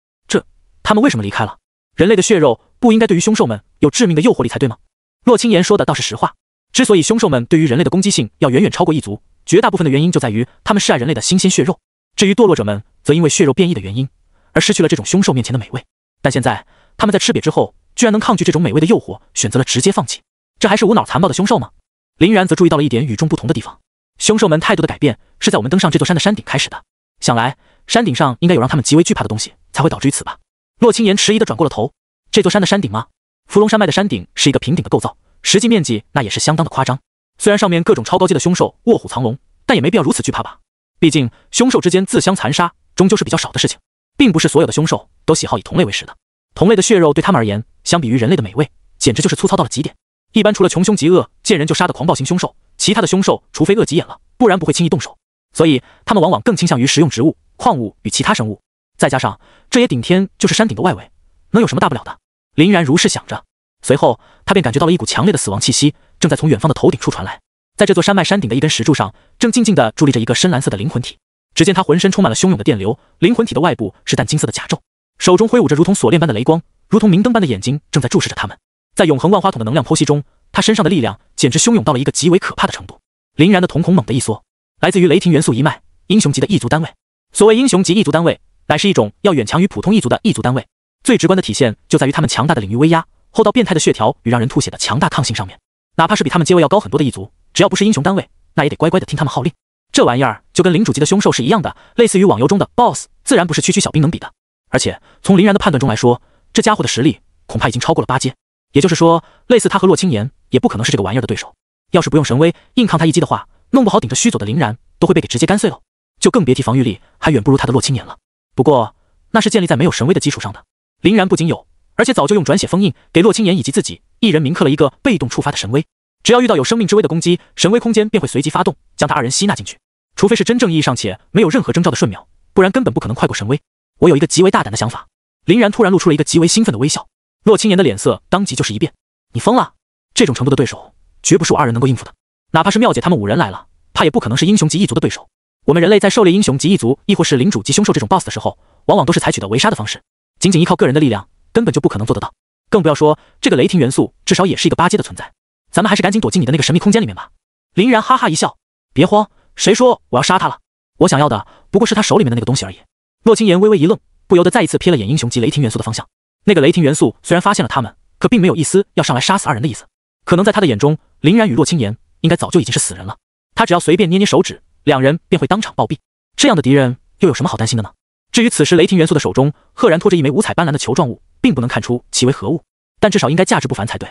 他们为什么离开了？人类的血肉不应该对于凶兽们有致命的诱惑力才对吗？洛青岩说的倒是实话，之所以凶兽们对于人类的攻击性要远远超过异族，绝大部分的原因就在于他们是爱人类的新鲜血肉。至于堕落者们，则因为血肉变异的原因而失去了这种凶兽面前的美味。但现在他们在吃瘪之后，居然能抗拒这种美味的诱惑，选择了直接放弃，这还是无脑残暴的凶兽吗？林然则注意到了一点与众不同的地方，凶兽们态度的改变是在我们登上这座山的山顶开始的，想来山顶上应该有让他们极为惧怕的东西，才会导致于此吧。洛青岩迟疑地转过了头，这座山的山顶吗？伏龙山脉的山顶是一个平顶的构造，实际面积那也是相当的夸张。虽然上面各种超高阶的凶兽卧虎藏龙，但也没必要如此惧怕吧。毕竟凶兽之间自相残杀终究是比较少的事情，并不是所有的凶兽都喜好以同类为食的。同类的血肉对他们而言，相比于人类的美味，简直就是粗糙到了极点。一般除了穷凶极恶见人就杀的狂暴型凶兽，其他的凶兽除非饿急眼了，不然不会轻易动手，所以他们往往更倾向于食用植物、矿物与其他生物。再加上这也顶天就是山顶的外围，能有什么大不了的？林然如是想着。随后，他便感觉到了一股强烈的死亡气息，正在从远方的头顶处传来。在这座山脉山顶的一根石柱上，正静静地伫立着一个深蓝色的灵魂体。只见他浑身充满了汹涌的电流，灵魂体的外部是淡金色的甲胄，手中挥舞着如同锁链般的雷光，如同明灯般的眼睛正在注视着他们。在永恒万花筒的能量剖析中，他身上的力量简直汹涌到了一个极为可怕的程度。林然的瞳孔猛地一缩，来自于雷霆元素一脉，英雄级的异族单位。所谓英雄级异族单位，乃是一种要远强于普通异族的异族单位。最直观的体现就在于他们强大的领域威压、厚到变态的血条与让人吐血的强大抗性上面。哪怕是比他们阶位要高很多的异族，只要不是英雄单位，那也得乖乖的听他们号令。这玩意儿就跟领主级的凶兽是一样的，类似于网游中的 BOSS， 自然不是区区小兵能比的。而且从林然的判断中来说，这家伙的实力恐怕已经超过了8阶，也就是说，类似他和洛青岩也不可能是这个玩意儿的对手。要是不用神威硬抗他一击的话，弄不好顶着虚走的林然都会被给直接干碎了，就更别提防御力还远不如他的洛青岩了。不过那是建立在没有神威的基础上的。林然不仅有，而且早就用转血封印给洛青岩以及自己一人铭刻了一个被动触发的神威，只要遇到有生命之威的攻击，神威空间便会随即发动，将他二人吸纳进去。除非是真正意义上且没有任何征兆的瞬秒，不然根本不可能快过神威。我有一个极为大胆的想法。林然突然露出了一个极为兴奋的微笑。洛青岩的脸色当即就是一变。你疯了？这种程度的对手绝不是我二人能够应付的。哪怕是妙姐他们5人来了，怕也不可能是英雄级异族的对手。我们人类在狩猎英雄级异族亦或是领主级凶兽这种 BOSS 的时候，往往都是采取的围杀的方式，仅仅依靠个人的力量根本就不可能做得到，更不要说这个雷霆元素至少也是一个8阶的存在。咱们还是赶紧躲进你的那个神秘空间里面吧。林然哈哈一笑。别慌，谁说我要杀他了？我想要的不过是他手里面的那个东西而已。洛青岩微微一愣，不由得再一次瞥了眼英雄级雷霆元素的方向。那个雷霆元素虽然发现了他们，可并没有一丝要上来杀死二人的意思。可能在他的眼中，林然与洛青岩应该早就已经是死人了。他只要随便捏捏手指，两人便会当场暴毙。这样的敌人又有什么好担心的呢？至于此时雷霆元素的手中赫然托着一枚五彩斑斓的球状物，并不能看出其为何物，但至少应该价值不凡才对。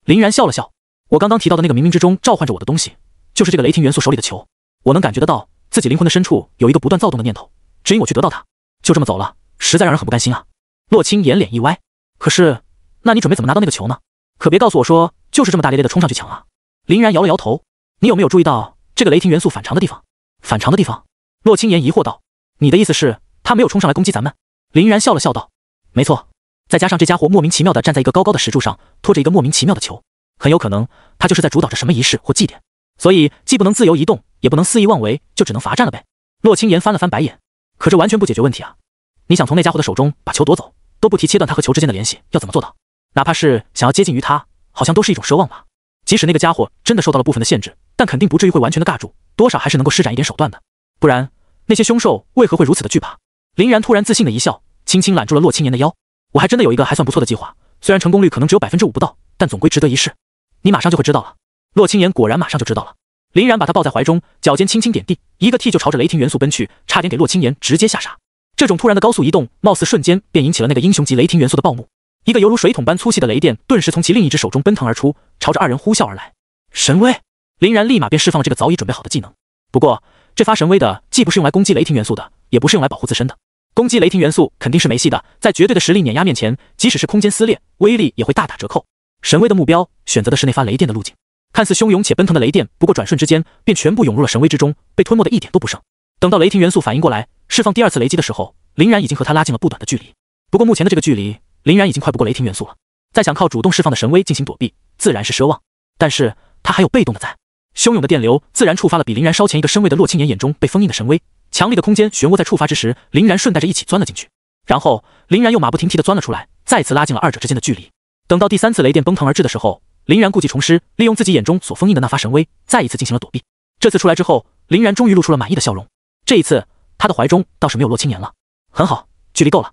林然笑了笑，我刚刚提到的那个冥冥之中召唤着我的东西，就是这个雷霆元素手里的球。我能感觉得到自己灵魂的深处有一个不断躁动的念头，指引我去得到它。就这么走了，实在让人很不甘心啊。洛青岩脸一歪，可是那你准备怎么拿到那个球呢？可别告诉我说就是这么大咧咧的冲上去抢啊。林然摇了摇头，你有没有注意到这个雷霆元素反常的地方？反常的地方？洛青岩疑惑道，你的意思是他没有冲上来攻击咱们？林然笑了笑道，没错，再加上这家伙莫名其妙的站在一个高高的石柱上，拖着一个莫名其妙的球，很有可能他就是在主导着什么仪式或祭典，所以既不能自由移动，也不能肆意妄为，就只能罚站了呗。洛青岩翻了翻白眼，可这完全不解决问题啊。你想从那家伙的手中把球夺走，都不提切断他和球之间的联系，要怎么做到？哪怕是想要接近于他，好像都是一种奢望吧。即使那个家伙真的受到了部分的限制，但肯定不至于会完全的尬住，多少还是能够施展一点手段的。不然那些凶兽为何会如此的惧怕？林然突然自信的一笑，轻轻揽住了洛青岩的腰。我还真的有一个还算不错的计划，虽然成功率可能只有5%不到，但总归值得一试。你马上就会知道了。洛青岩果然马上就知道了。林然把他抱在怀中，脚尖轻轻点地，一个踢就朝着雷霆元素奔去，差点给洛青岩直接吓傻。这种突然的高速移动，貌似瞬间便引起了那个英雄级雷霆元素的暴怒。一个犹如水桶般粗细的雷电顿时从其另一只手中奔腾而出，朝着二人呼啸而来。神威！林然立马便释放了这个早已准备好的技能。不过这发神威的既不是用来攻击雷霆元素的，也不是用来保护自身的。攻击雷霆元素肯定是没戏的，在绝对的实力碾压面前，即使是空间撕裂，威力也会大打折扣。神威的目标选择的是那发雷电的路径，看似汹涌且奔腾的雷电，不过转瞬之间便全部涌入了神威之中，被吞没的一点都不剩。等到雷霆元素反应过来，释放第2次雷击的时候，林然已经和他拉近了不短的距离。不过目前的这个距离，林然已经快不过雷霆元素了，再想靠主动释放的神威进行躲避，自然是奢望。但是他还有被动的在，汹涌的电流自然触发了比林然稍前一个身位的洛青岩眼中被封印的神威，强力的空间漩涡在触发之时，林然顺带着一起钻了进去。然后林然又马不停蹄地钻了出来，再次拉近了二者之间的距离。等到第3次雷电崩腾而至的时候，林然故技重施，利用自己眼中所封印的那发神威，再一次进行了躲避。这次出来之后，林然终于露出了满意的笑容。这一次他的怀中倒是没有洛青岩了。很好，距离够了。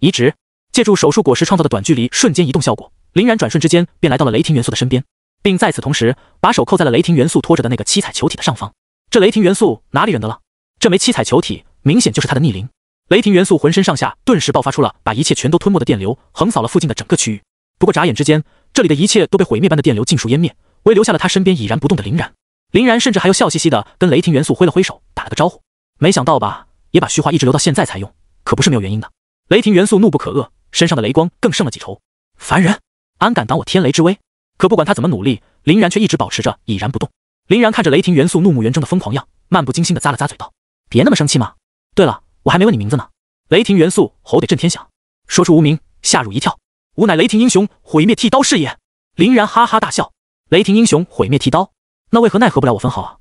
移植，借助手术果实创造的短距离瞬间移动效果，林然转瞬之间便来到了雷霆元素的身边，并在此同时把手扣在了雷霆元素拖着的那个七彩球体的上方。这雷霆元素哪里认得了？这枚七彩球体明显就是他的逆鳞。雷霆元素浑身上下顿时爆发出了把一切全都吞没的电流，横扫了附近的整个区域。不过眨眼之间，这里的一切都被毁灭般的电流尽数湮灭，唯留下了他身边已然不动的林然。林然甚至还有笑嘻嘻的跟雷霆元素挥了挥手，打了个招呼。没想到吧，也把虚化一直留到现在才用，可不是没有原因的。雷霆元素怒不可遏，身上的雷光更胜了几筹。凡人，安敢挡我天雷之威？可不管他怎么努力，林然却一直保持着已然不动。林然看着雷霆元素怒目圆睁的疯狂样，漫不经心的咂了咂嘴道：“别那么生气嘛。对了，我还没问你名字呢。”雷霆元素吼得震天响，说出无名，吓入一跳。吾乃雷霆英雄，毁灭剃刀是也。林然哈哈大笑。雷霆英雄毁灭剃刀，那为何奈何不了我分毫啊？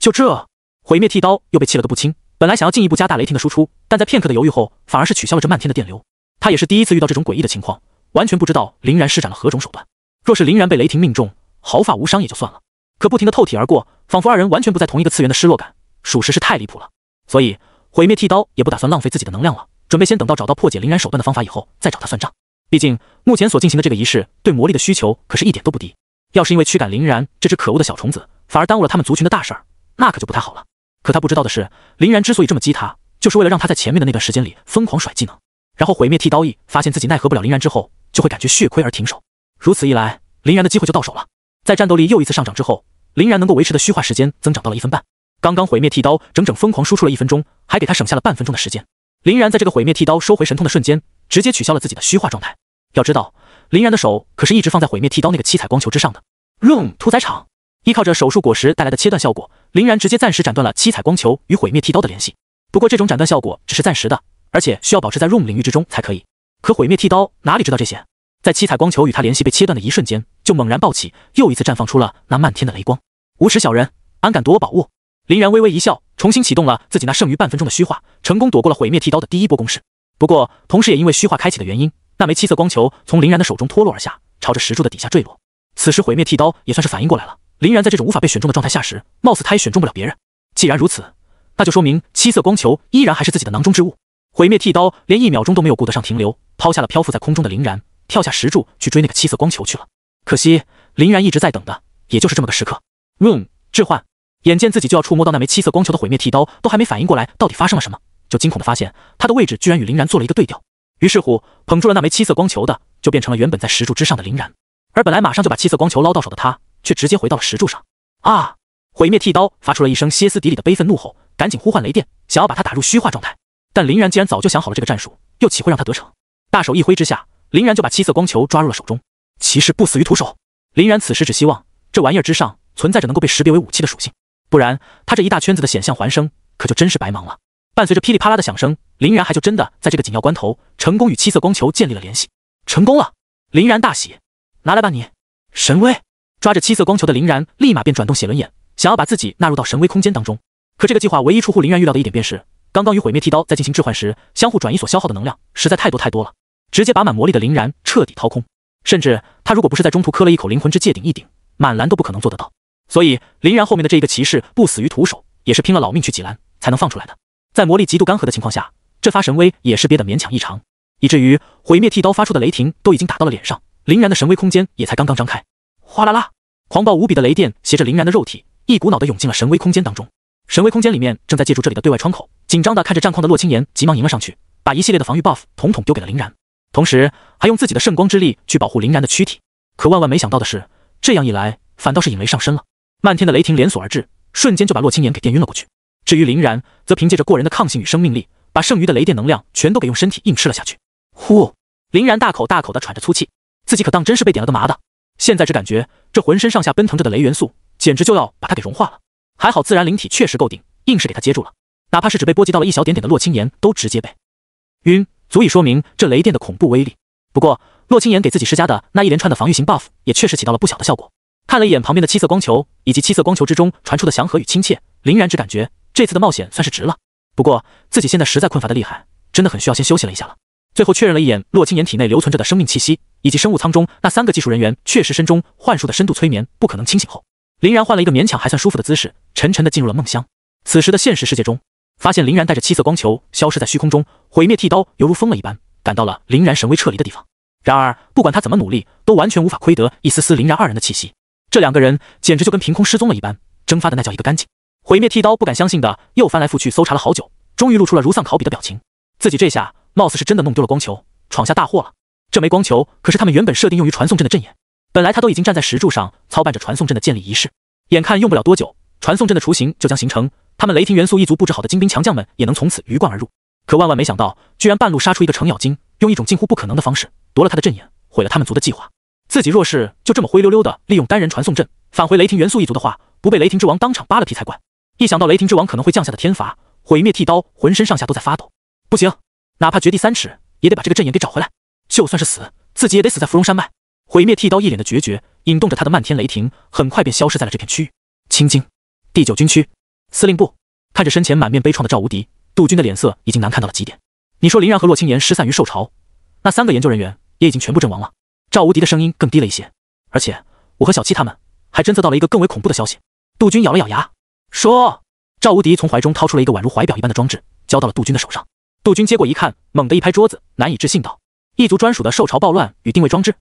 就这，毁灭剃刀又被气了个不轻。本来想要进一步加大雷霆的输出，但在片刻的犹豫后，反而是取消了这漫天的电流。他也是第一次遇到这种诡异的情况，完全不知道林然施展了何种手段。若是林然被雷霆命中，毫发无伤也就算了，可不停的透体而过，仿佛二人完全不在同一个次元的失落感，属实是太离谱了。所以毁灭剃刀也不打算浪费自己的能量了，准备先等到找到破解林然手段的方法以后再找他算账。毕竟目前所进行的这个仪式对魔力的需求可是一点都不低，要是因为驱赶林然这只可恶的小虫子，反而耽误了他们族群的大事儿，那可就不太好了。可他不知道的是，林然之所以这么激他，就是为了让他在前面的那段时间里疯狂甩技能，然后毁灭剃刀一发现自己奈何不了林然之后，就会感觉血亏而停手。如此一来，林然的机会就到手了。在战斗力又一次上涨之后，林然能够维持的虚化时间增长到了1分半。刚刚毁灭剃刀整整疯狂输出了1分钟，还给他省下了半分钟的时间。林然在这个毁灭剃刀收回神通的瞬间，直接取消了自己的虚化状态。要知道，林然的手可是一直放在毁灭剃刀那个七彩光球之上的。屠宰场依靠着手术果实带来的切断效果，林然直接暂时斩断了七彩光球与毁灭剃刀的联系。不过这种斩断效果只是暂时的，而且需要保持在 Room 领域之中才可以。可毁灭剃刀哪里知道这些，在七彩光球与他联系被切断的一瞬间，就猛然暴起，又一次绽放出了那漫天的雷光。无耻小人，安敢夺我宝物！林然微微一笑，重新启动了自己那剩余半分钟的虚化，成功躲过了毁灭剃刀的第一波攻势。不过同时也因为虚化开启的原因，那枚七色光球从林然的手中脱落而下，朝着石柱的底下坠落。此时毁灭剃刀也算是反应过来了，林然在这种无法被选中的状态下时，貌似他也选中不了别人。既然如此，那就说明七色光球依然还是自己的囊中之物。毁灭剃刀连1秒钟都没有顾得上停留，抛下了漂浮在空中的林然，跳下石柱去追那个七色光球去了。可惜林然一直在等的也就是这么个时刻。置换，眼见自己就要触摸到那枚七色光球的毁灭剃刀都还没反应过来到底发生了什么，就惊恐地发现他的位置居然与林然做了一个对调。于是乎捧住了那枚七色光球的就变成了原本在石柱之上的林然，而本来马上就把七色光球捞到手的他却直接回到了石柱上。啊！毁灭剃刀发出了一声歇斯底里的悲愤怒吼，赶紧呼唤雷电，想要把他打入虚化状态。但林然既然早就想好了这个战术，又岂会让他得逞？大手一挥之下，林然就把七色光球抓入了手中。骑士不死于徒手，林然此时只希望这玩意儿之上存在着能够被识别为武器的属性，不然他这一大圈子的显象环生可就真是白忙了。伴随着噼里啪啦的响声，林然还就真的在这个紧要关头成功与七色光球建立了联系。成功了！林然大喜，拿来吧你！神威！抓着七色光球的林然立马便转动写轮眼，想要把自己纳入到神威空间当中。可这个计划唯一出乎林然预料的一点便是，刚刚与毁灭剃刀在进行置换时，相互转移所消耗的能量实在太多了，直接把满魔力的林然彻底掏空。甚至他如果不是在中途磕了一口灵魂之界顶一顶，满蓝都不可能做得到。所以林然后面的这一个骑士不死于徒手，也是拼了老命去挤蓝才能放出来的。在魔力极度干涸的情况下，这发神威也是憋得勉强异常，以至于毁灭剃刀发出的雷霆都已经打到了脸上，林然的神威空间也才刚刚张开。哗啦啦，狂暴无比的雷电携着林然的肉体，一股脑地涌进了神威空间当中。神威空间里面正在借助这里的对外窗口，紧张地看着战况的洛青岩急忙迎了上去，把一系列的防御 buff 统统丢给了林然，同时还用自己的圣光之力去保护林然的躯体。可万万没想到的是，这样一来反倒是引雷上身了，漫天的雷霆连锁而至，瞬间就把洛青岩给电晕了过去。至于林然，则凭借着过人的抗性与生命力，把剩余的雷电能量全都给用身体硬吃了下去。呼！林然大口大口地喘着粗气，自己可当真是被点了个麻的，现在只感觉这浑身上下奔腾着的雷元素简直就要把他给融化了。还好自然灵体确实够顶，硬是给他接住了，哪怕是只被波及到了一小点点的洛青岩都直接被晕，足以说明这雷电的恐怖威力。不过洛青岩给自己施加的那一连串的防御型 buff 也确实起到了不小的效果。看了一眼旁边的七色光球以及七色光球之中传出的祥和与亲切，林然只感觉这次的冒险算是值了。不过自己现在实在困乏的厉害，真的很需要先休息了一下了。最后确认了一眼洛青岩体内留存着的生命气息，以及生物舱中那3个技术人员确实身中幻术的深度催眠不可能清醒后，林然换了一个勉强还算舒服的姿势，沉沉地进入了梦乡。此时的现实世界中，发现林然带着七色光球消失在虚空中，毁灭剃刀犹如疯了一般赶到了林然神威撤离的地方。然而不管他怎么努力，都完全无法窥得一丝丝林然二人的气息。这2个人简直就跟凭空失踪了一般，蒸发的那叫一个干净。毁灭剃刀不敢相信的又翻来覆去搜查了好久，终于露出了如丧考妣的表情。自己这下貌似是真的弄丢了光球，闯下大祸了。这枚光球可是他们原本设定用于传送阵的阵眼，本来他都已经站在石柱上操办着传送阵的建立仪式，眼看用不了多久，传送阵的雏形就将形成，他们雷霆元素一族布置好的精兵强将们也能从此鱼贯而入。可万万没想到，居然半路杀出一个程咬金，用一种近乎不可能的方式夺了他的阵眼，毁了他们族的计划。自己若是就这么灰溜溜的利用单人传送阵返回雷霆元素一族的话，不被雷霆之王当场扒了皮才怪。一想到雷霆之王可能会降下的天罚，毁灭剃刀浑身上下都在发抖。不行，哪怕掘地3尺也得把这个阵眼给找回来，就算是死自己也得死在芙蓉山脉。毁灭剃刀一脸的决绝，引动着他的漫天雷霆，很快便消失在了这片区域。青京第9军区司令部，看着身前满面悲怆的赵无敌，杜军的脸色已经难看到了极点。你说林然和洛清言失散于受潮，那3个研究人员也已经全部阵亡了。赵无敌的声音更低了一些，而且我和小七他们还侦测到了一个更为恐怖的消息。杜军咬了咬牙，说。赵无敌从怀中掏出了一个宛如怀表一般的装置，交到了杜军的手上。杜军接过一看，猛地一拍桌子，难以置信道：异族专属的受潮暴乱与定位装置，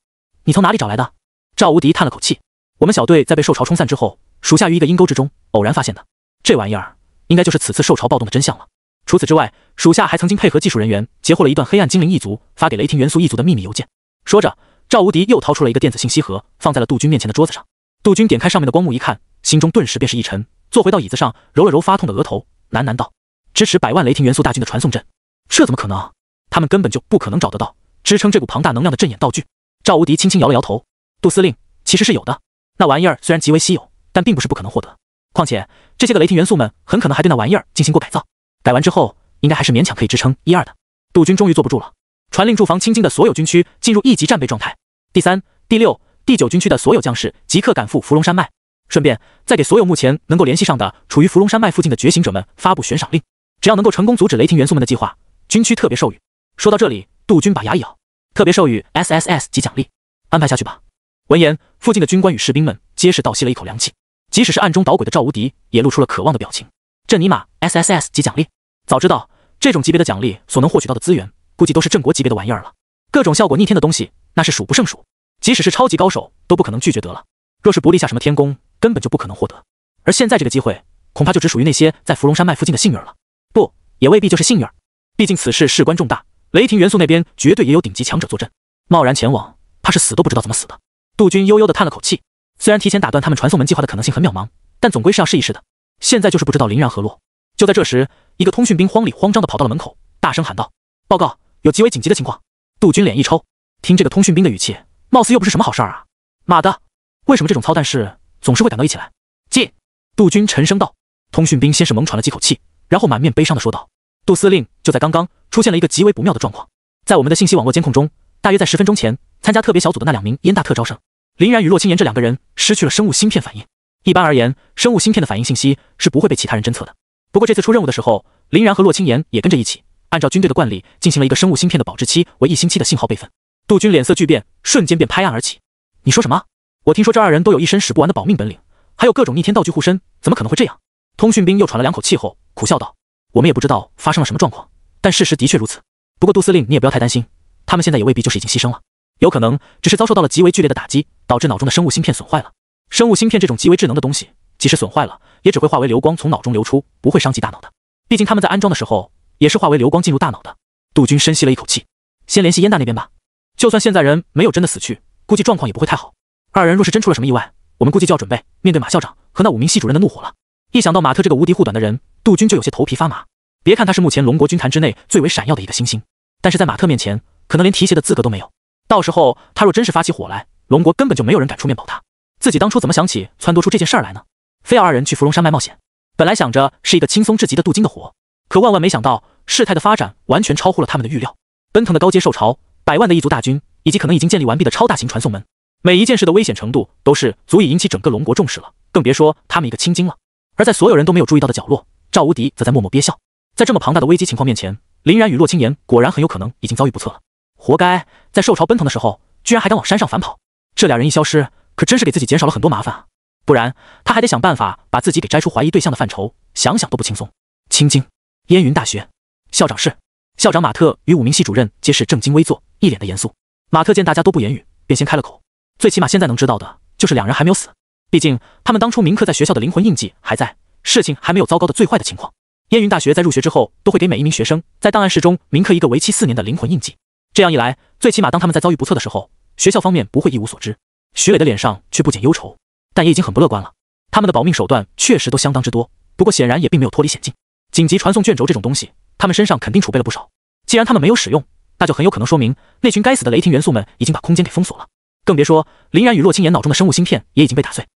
你从哪里找来的？赵无敌叹了口气，我们小队在被受潮冲散之后，属下于一个阴沟之中偶然发现的。这玩意儿应该就是此次受潮暴动的真相了。除此之外，属下还曾经配合技术人员截获了一段黑暗精灵异族发给雷霆元素异族的秘密邮件。说着，赵无敌又掏出了一个电子信息盒，放在了杜军面前的桌子上。杜军点开上面的光幕一看，心中顿时便是一沉，坐回到椅子上，揉了揉发痛的额头，喃喃道：支持100万雷霆元素大军的传送阵，这怎么可能？他们根本就不可能找得到支撑这股庞大能量的阵眼道具。赵无敌轻轻摇了摇头，杜司令，其实是有的。那玩意儿虽然极为稀有，但并不是不可能获得。况且这些个雷霆元素们很可能还对那玩意儿进行过改造，改完之后应该还是勉强可以支撑1、2的。杜军终于坐不住了，传令驻防青京的所有军区进入1级战备状态。第3、第6、第9军区的所有将士即刻赶赴芙蓉山脉，顺便再给所有目前能够联系上的处于芙蓉山脉附近的觉醒者们发布悬赏令，只要能够成功阻止雷霆元素们的计划，军区特别授予。说到这里，杜军把牙一咬，特别授予 SSS 级奖励，安排下去吧。闻言，附近的军官与士兵们皆是倒吸了一口凉气，即使是暗中捣鬼的赵无敌也露出了渴望的表情。这尼玛 SSS 级奖励，早知道这种级别的奖励所能获取到的资源，估计都是镇国级别的玩意儿了。各种效果逆天的东西，那是数不胜数，即使是超级高手都不可能拒绝得了。若是不立下什么天功，根本就不可能获得。而现在这个机会，恐怕就只属于那些在芙蓉山脉附近的幸运儿了。不，也未必就是幸运儿，毕竟此事事关重大，雷霆元素那边绝对也有顶级强者坐镇，贸然前往，怕是死都不知道怎么死的。杜军悠悠地叹了口气，虽然提前打断他们传送门计划的可能性很渺茫，但总归是要试一试的。现在就是不知道林然何落。就在这时，一个通讯兵慌里慌张地跑到了门口，大声喊道：报告，有极为紧急的情况。杜军脸一抽，听这个通讯兵的语气，貌似又不是什么好事儿啊！妈的，为什么这种操蛋事总是会赶到一起来？进！杜军沉声道。通讯兵先是猛喘了几口气，然后满面悲伤地说道：杜司令，就在刚刚出现了一个极为不妙的状况，在我们的信息网络监控中，大约在10分钟前，参加特别小组的那2名燕大特招生林然与洛清言这2个人失去了生物芯片反应。一般而言，生物芯片的反应信息是不会被其他人侦测的。不过这次出任务的时候，林然和洛清言也跟着一起，按照军队的惯例进行了一个生物芯片的保质期为1星期的信号备份。杜军脸色巨变，瞬间便拍案而起：你说什么？我听说这2人都有一身使不完的保命本领，还有各种逆天道具护身，怎么可能会这样？通讯兵又喘了2口气后苦笑道：我们也不知道发生了什么状况，但事实的确如此。不过杜司令，你也不要太担心，他们现在也未必就是已经牺牲了，有可能只是遭受到了极为剧烈的打击，导致脑中的生物芯片损坏了。生物芯片这种极为智能的东西，即使损坏了，也只会化为流光从脑中流出，不会伤及大脑的。毕竟他们在安装的时候也是化为流光进入大脑的。杜军深吸了一口气，先联系燕大那边吧。就算现在人没有真的死去，估计状况也不会太好。2人若是真出了什么意外，我们估计就要准备面对马校长和那5名系主任的怒火了。一想到马特这个无敌护短的人，杜军就有些头皮发麻。别看他是目前龙国军坛之内最为闪耀的一个新星，但是在马特面前，可能连提携的资格都没有。到时候他若真是发起火来，龙国根本就没有人敢出面保他。自己当初怎么想起撺掇出这件事儿来呢？非要2人去芙蓉山脉冒险，本来想着是一个轻松至极的镀金的活，可万万没想到事态的发展完全超乎了他们的预料。奔腾的高阶兽潮，100万的异族大军，以及可能已经建立完毕的超大型传送门，每一件事的危险程度都是足以引起整个龙国重视了，更别说他们一个青京了。而在所有人都没有注意到的角落，赵无敌则在默默憋笑。在这么庞大的危机情况面前，林然与洛清言果然很有可能已经遭遇不测了。活该，在兽潮奔腾的时候，居然还敢往山上反跑。这2人一消失，可真是给自己减少了很多麻烦啊！不然他还得想办法把自己给摘出怀疑对象的范畴，想想都不轻松。青京烟云大学校长室，校长马特与5名系主任皆是正襟危坐，一脸的严肃。马特见大家都不言语，便先开了口：最起码现在能知道的就是2人还没有死，毕竟他们当初铭刻在学校的灵魂印记还在，事情还没有糟糕的最坏的情况。烟云大学在入学之后，都会给每一名学生在档案室中铭刻一个为期4年的灵魂印记。这样一来，最起码当他们在遭遇不测的时候，学校方面不会一无所知。徐磊的脸上却不减忧愁，但也已经很不乐观了。他们的保命手段确实都相当之多，不过显然也并没有脱离险境。紧急传送卷轴这种东西，他们身上肯定储备了不少。既然他们没有使用，那就很有可能说明那群该死的雷霆元素们已经把空间给封锁了。更别说林然与洛清言脑中的生物芯片也已经被打碎。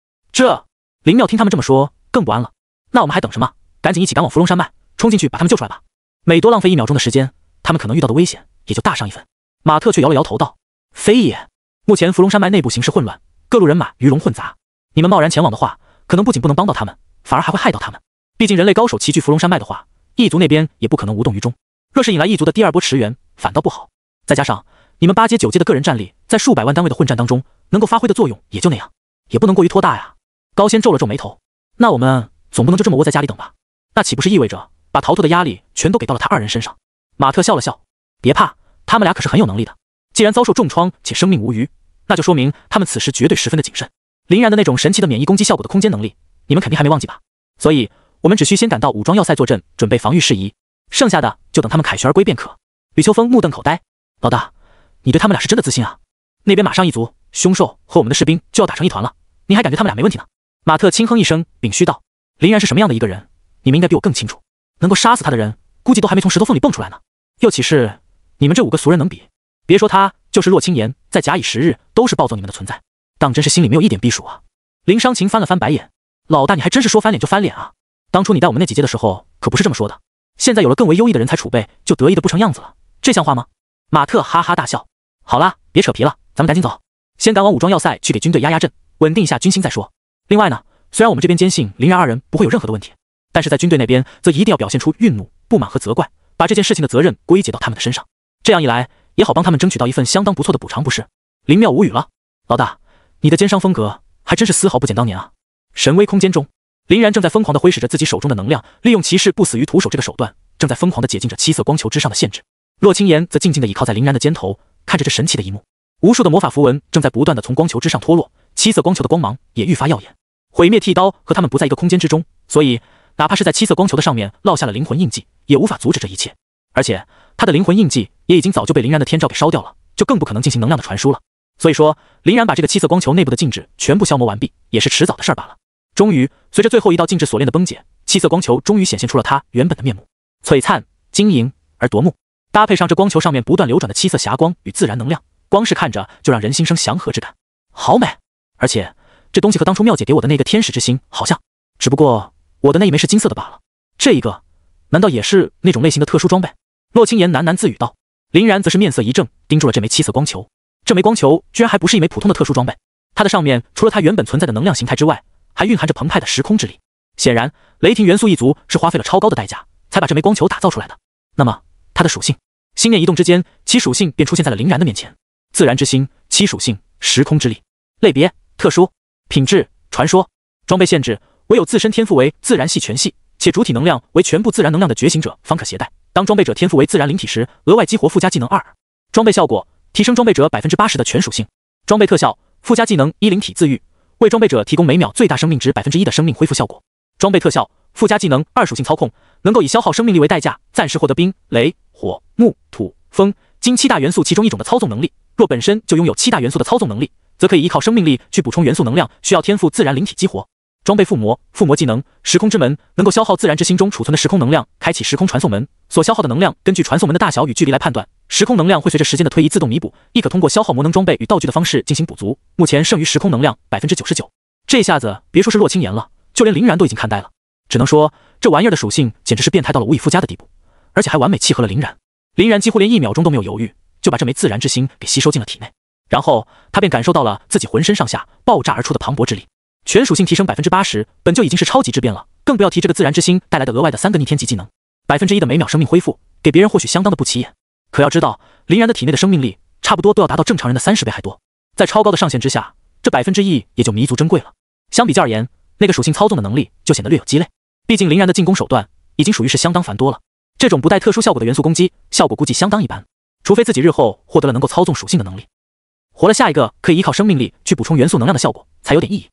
林妙听他们这么说，更不安了。那我们还等什么？赶紧一起赶往芙蓉山脉，冲进去把他们救出来吧！每多浪费1秒钟的时间，他们可能遇到的危险也就大上一分。马特却摇了摇头道：非也，目前伏龙山脉内部形势混乱，各路人马鱼龙混杂，你们贸然前往的话，可能不仅不能帮到他们，反而还会害到他们。毕竟人类高手齐聚伏龙山脉的话，异族那边也不可能无动于衷。若是引来异族的第二波驰援，反倒不好。再加上你们8阶9阶的个人战力，在数百万单位的混战当中，能够发挥的作用也就那样，也不能过于拖大呀。高仙皱了皱眉头，那我们总不能就这么窝在家里等吧？那岂不是意味着把逃脱的压力全都给到了他2人身上？马特笑了笑，别怕，他们俩可是很有能力的。既然遭受重创且生命无虞，那就说明他们此时绝对十分的谨慎。林然的那种神奇的免疫攻击效果的空间能力，你们肯定还没忘记吧？所以我们只需先赶到武装要塞坐镇，准备防御事宜，剩下的就等他们凯旋而归便可。吕秋风目瞪口呆，老大，你对他们俩是真的自信啊？那边马上一族凶兽和我们的士兵就要打成一团了，你还感觉他们俩没问题呢？马特轻哼一声，屏虚道：林然是什么样的一个人，你们应该比我更清楚。能够杀死他的人，估计都还没从石头缝里蹦出来呢。又岂是你们这5个俗人能比？别说他，就是洛青岩，再假以时日，都是暴揍你们的存在。当真是心里没有一点避暑啊！林伤情翻了翻白眼，老大你还真是说翻脸就翻脸啊！当初你带我们那几阶的时候，可不是这么说的。现在有了更为优异的人才储备，就得意的不成样子了，这像话吗？马特哈哈大笑，好啦，别扯皮了，咱们赶紧走，先赶往武装要塞去给军队压压阵，稳定一下军心再说。另外呢，虽然我们这边坚信林然2人不会有任何的问题，但是在军队那边则一定要表现出愠怒、不满和责怪，把这件事情的责任归结到他们的身上，这样一来也好帮他们争取到一份相当不错的补偿，不是？林妙无语了，老大，你的奸商风格还真是丝毫不减当年啊！神威空间中，林然正在疯狂地挥使着自己手中的能量，利用骑士不死于徒手这个手段，正在疯狂地解禁着7色光球之上的限制。洛青岩则静静地倚靠在林然的肩头，看着这神奇的一幕。无数的魔法符文正在不断地从光球之上脱落，7色光球的光芒也愈发耀眼。毁灭剃刀和他们不在一个空间之中，所以哪怕是在7色光球的上面烙下了灵魂印记，也无法阻止这一切。而且他的灵魂印记也已经早就被林然的天照给烧掉了，就更不可能进行能量的传输了。所以说，林然把这个7色光球内部的禁制全部消磨完毕，也是迟早的事罢了。终于，随着最后一道禁制锁链的崩解，7色光球终于显现出了它原本的面目，璀璨、晶莹而夺目。搭配上这光球上面不断流转的7色霞光与自然能量，光是看着就让人心生祥和之感，好美！而且这东西和当初妙姐给我的那个天使之心好像，只不过我的那一枚是金色的罢了。这一个难道也是那种类型的特殊装备？洛青岩喃喃自语道。林然则是面色一正，盯住了这枚7色光球。这枚光球居然还不是一枚普通的特殊装备，它的上面除了它原本存在的能量形态之外，还蕴含着澎湃的时空之力。显然，雷霆元素一族是花费了超高的代价，才把这枚光球打造出来的。那么，它的属性，心念一动之间，其属性便出现在了林然的面前。自然之心，其属性，时空之力。类别，特殊。品质，传说。装备限制，唯有自身天赋为自然系全系，且主体能量为全部自然能量的觉醒者方可携带。当装备者天赋为自然灵体时，额外激活附加技能2。装备效果，提升装备者 80% 的全属性。装备特效，附加技能1灵体自愈，为装备者提供每秒最大生命值 1% 的生命恢复效果。装备特效，附加技能2属性操控，能够以消耗生命力为代价，暂时获得冰、雷、火、木、土、风、金7大元素其中一种的操纵能力。若本身就拥有7大元素的操纵能力，则可以依靠生命力去补充元素能量，需要天赋自然灵体激活。装备附魔，附魔技能时空之门，能够消耗自然之心中储存的时空能量，开启时空传送门。所消耗的能量根据传送门的大小与距离来判断，时空能量会随着时间的推移自动弥补，亦可通过消耗魔能装备与道具的方式进行补足。目前剩余时空能量 99%。这下子别说是洛青岩了，就连林然都已经看呆了。只能说这玩意儿的属性简直是变态到了无以复加的地步，而且还完美契合了林然。林然几乎连1秒钟都没有犹豫，就把这枚自然之心给吸收进了体内。然后他便感受到了自己浑身上下爆炸而出的磅礴之力。全属性提升 80%， 本就已经是超级质变了，更不要提这个自然之心带来的额外的3个逆天级技能。1%的每秒生命恢复，给别人或许相当的不起眼，可要知道，林然的体内的生命力差不多都要达到正常人的30倍还多，在超高的上限之下，这1%也就弥足珍贵了。相比较而言，那个属性操纵的能力就显得略有鸡肋。毕竟林然的进攻手段已经属于是相当繁多了，这种不带特殊效果的元素攻击，效果估计相当一般，除非自己日后获得了能够操纵属性的能力，活了下一个可以依靠生命力去补充元素能量的效果，才有点意义。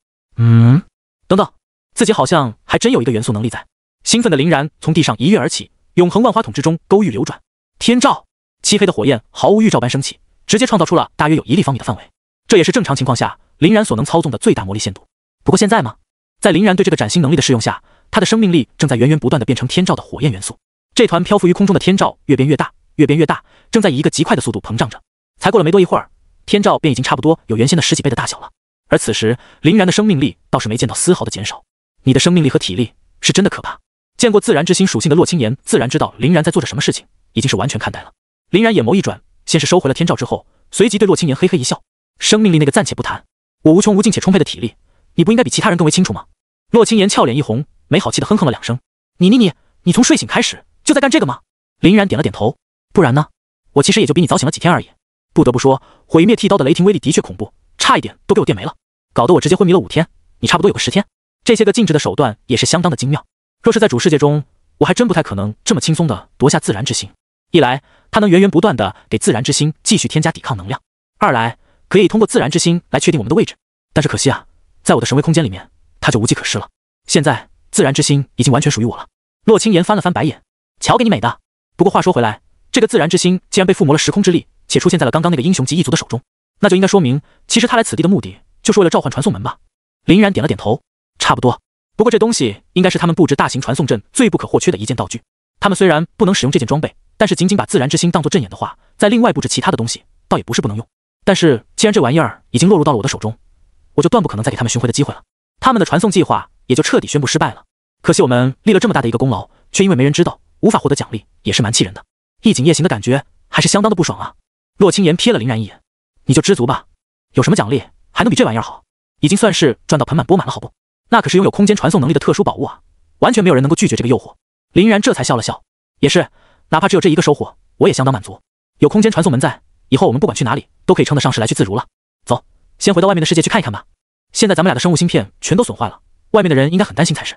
等等，自己好像还真有一个元素能力在。兴奋的林然从地上一跃而起，永恒万花筒之中勾玉流转，天照，漆黑的火焰毫无预兆般升起，直接创造出了大约有1立方米的范围，这也是正常情况下林然所能操纵的最大魔力限度。不过现在嘛，在林然对这个崭新能力的适用下，他的生命力正在源源不断地变成天照的火焰元素。这团漂浮于空中的天照越变越大，越变越大，正在以一个极快的速度膨胀着。才过了没多一会儿，天照便已经差不多有原先的10几倍的大小了。而此时，林然的生命力倒是没见到丝毫的减少。你的生命力和体力是真的可怕。见过自然之心属性的洛青岩自然知道林然在做着什么事情，已经是完全看呆了。林然眼眸一转，先是收回了天照之后，随即对洛青言嘿嘿一笑。生命力那个暂且不谈，我无穷无尽且充沛的体力，你不应该比其他人更为清楚吗？洛青言俏脸一红，没好气的哼哼了2声。你从睡醒开始就在干这个吗？林然点了点头。不然呢？我其实也就比你早醒了几天而已。不得不说，毁灭剃刀的雷霆威力的确恐怖，差一点都给我电没了，搞得我直接昏迷了5天，你差不多有个10天。这些个禁制的手段也是相当的精妙。若是在主世界中，我还真不太可能这么轻松的夺下自然之心。一来，它能源源不断的给自然之心继续添加抵抗能量；二来，可以通过自然之心来确定我们的位置。但是可惜啊，在我的神威空间里面，它就无计可施了。现在，自然之心已经完全属于我了。洛青言翻了翻白眼，瞧给你美的。不过话说回来，这个自然之心既然被附魔了时空之力，且出现在了刚刚那个英雄级异族的手中，那就应该说明，其实他来此地的目的就是为了召唤传送门吧？林然点了点头，差不多。不过这东西应该是他们布置大型传送阵最不可或缺的一件道具。他们虽然不能使用这件装备，但是仅仅把自然之心当作阵眼的话，再另外布置其他的东西，倒也不是不能用。但是既然这玩意儿已经落入到了我的手中，我就断不可能再给他们寻回的机会了。他们的传送计划也就彻底宣布失败了。可惜我们立了这么大的一个功劳，却因为没人知道，无法获得奖励，也是蛮气人的。一景夜行的感觉还是相当的不爽啊。洛青言瞥了林然一眼，你就知足吧，有什么奖励还能比这玩意儿好？已经算是赚到盆满钵满了，好不？那可是拥有空间传送能力的特殊宝物啊，完全没有人能够拒绝这个诱惑。林然这才笑了笑，也是，哪怕只有这一个收获，我也相当满足。有空间传送门在，以后我们不管去哪里，都可以称得上是来去自如了。走，先回到外面的世界去看一看吧。现在咱们俩的生物芯片全都损坏了，外面的人应该很担心才是。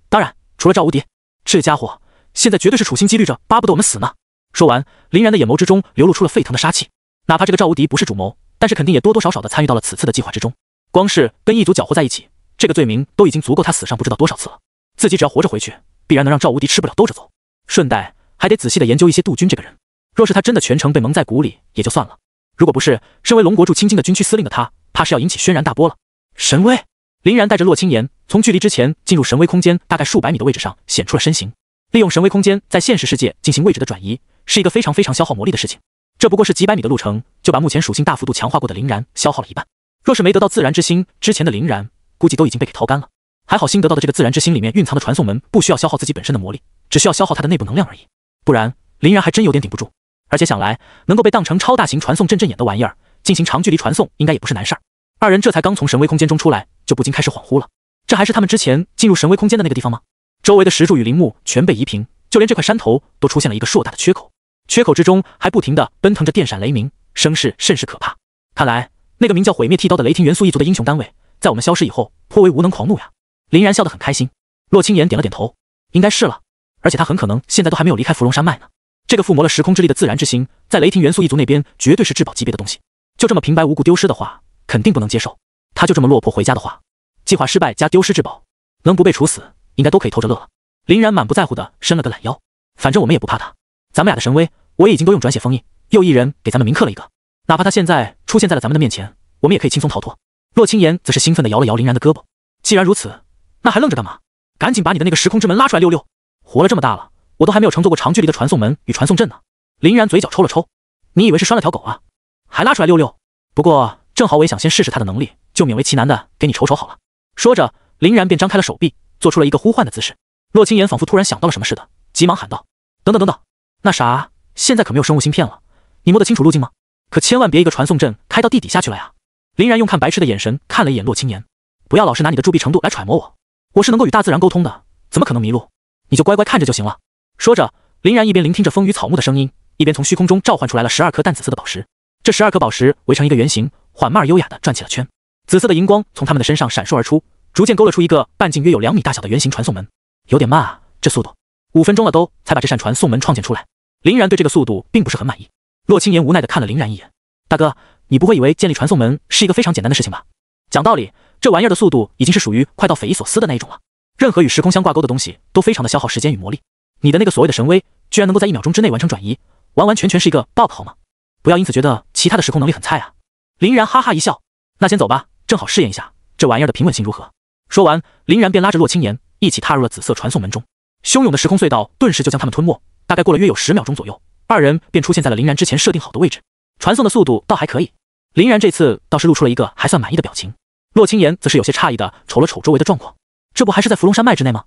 当然，除了赵无敌，这家伙现在绝对是处心积虑着巴不得我们死呢。说完，林然的眼眸之中流露出了沸腾的杀气。哪怕这个赵无敌不是主谋，但是肯定也多多少少的参与到了此次的计划之中。光是跟异族搅和在一起，这个罪名都已经足够他死上不知道多少次了。自己只要活着回去，必然能让赵无敌吃不了兜着走。顺带还得仔细的研究一些杜军这个人。若是他真的全程被蒙在鼓里，也就算了。如果不是，身为龙国驻青金的军区司令的他，怕是要引起轩然大波了。神威！林然带着洛青言从距离之前进入神威空间大概数百米的位置上显出了身形。利用神威空间在现实世界进行位置的转移，是一个非常消耗魔力的事情。这不过是几百米的路程，就把目前属性大幅度强化过的林然消耗了一半。若是没得到自然之心，之前的林然估计都已经被给掏干了。还好新得到的这个自然之心里面蕴藏的传送门，不需要消耗自己本身的魔力，只需要消耗它的内部能量而已。不然林然还真有点顶不住。而且想来，能够被当成超大型传送阵眼的玩意儿进行长距离传送，应该也不是难事儿。二人这才刚从神威空间中出来，就不禁开始恍惚了。这还是他们之前进入神威空间的那个地方吗？周围的石柱与林木全被夷平，就连这块山头都出现了一个硕大的缺口，缺口之中还不停地奔腾着电闪雷鸣，声势甚是可怕。看来那个名叫毁灭剃刀的雷霆元素一族的英雄单位，在我们消失以后颇为无能狂怒呀。林然笑得很开心。洛青言点了点头，应该是了，而且他很可能现在都还没有离开芙蓉山脉呢。这个附魔了时空之力的自然之心，在雷霆元素一族那边绝对是至宝级别的东西，就这么平白无故丢失的话，肯定不能接受。他就这么落魄回家的话，计划失败加丢失至宝，能不被处死，应该都可以偷着乐了。林然满不在乎的伸了个懒腰，反正我们也不怕他，咱们俩的神威我也已经都用转写封印，又一人给咱们铭刻了一个，哪怕他现在出现在了咱们的面前，我们也可以轻松逃脱。洛青言则是兴奋地摇了摇林然的胳膊，既然如此，那还愣着干嘛？赶紧把你的那个时空之门拉出来溜溜！活了这么大了，我都还没有乘坐过长距离的传送门与传送阵呢。林然嘴角抽了抽，你以为是拴了条狗啊？还拉出来溜溜？不过正好我也想先试试他的能力，就勉为其难的给你瞅瞅好了。说着，林然便张开了手臂，做出了一个呼唤的姿势。洛青言仿佛突然想到了什么似的，急忙喊道：等等，那啥，现在可没有生物芯片了，你摸得清楚路径吗？可千万别一个传送阵开到地底下去了呀！林然用看白痴的眼神看了一眼洛青言，不要老是拿你的铸币程度来揣摩我，我是能够与大自然沟通的，怎么可能迷路？你就乖乖看着就行了。说着，林然一边聆听着风雨草木的声音，一边从虚空中召唤出来了12颗淡紫色的宝石。这12颗宝石围成一个圆形，缓慢而优雅地转起了圈，紫色的荧光从他们的身上闪烁而出，逐渐勾勒出一个半径约有2米大小的圆形传送门。有点慢啊，这速度，5分钟了都才把这扇传送门创建出来。林然对这个速度并不是很满意。洛青言无奈地看了林然一眼，大哥，你不会以为建立传送门是一个非常简单的事情吧？讲道理，这玩意儿的速度已经是属于快到匪夷所思的那一种了。任何与时空相挂钩的东西都非常的消耗时间与魔力，你的那个所谓的神威，居然能够在1秒钟之内完成转移，完完全全是一个 bug 好吗？不要因此觉得其他的时空能力很菜啊。林然哈哈一笑，那先走吧，正好试验一下这玩意儿的平稳性如何。说完，林然便拉着洛青言一起踏入了紫色传送门中，汹涌的时空隧道顿时就将他们吞没。大概过了约有10秒钟左右，二人便出现在了林然之前设定好的位置。传送的速度倒还可以，林然这次倒是露出了一个还算满意的表情。洛青言则是有些诧异的瞅了瞅周围的状况，这不还是在芙蓉山脉之内吗？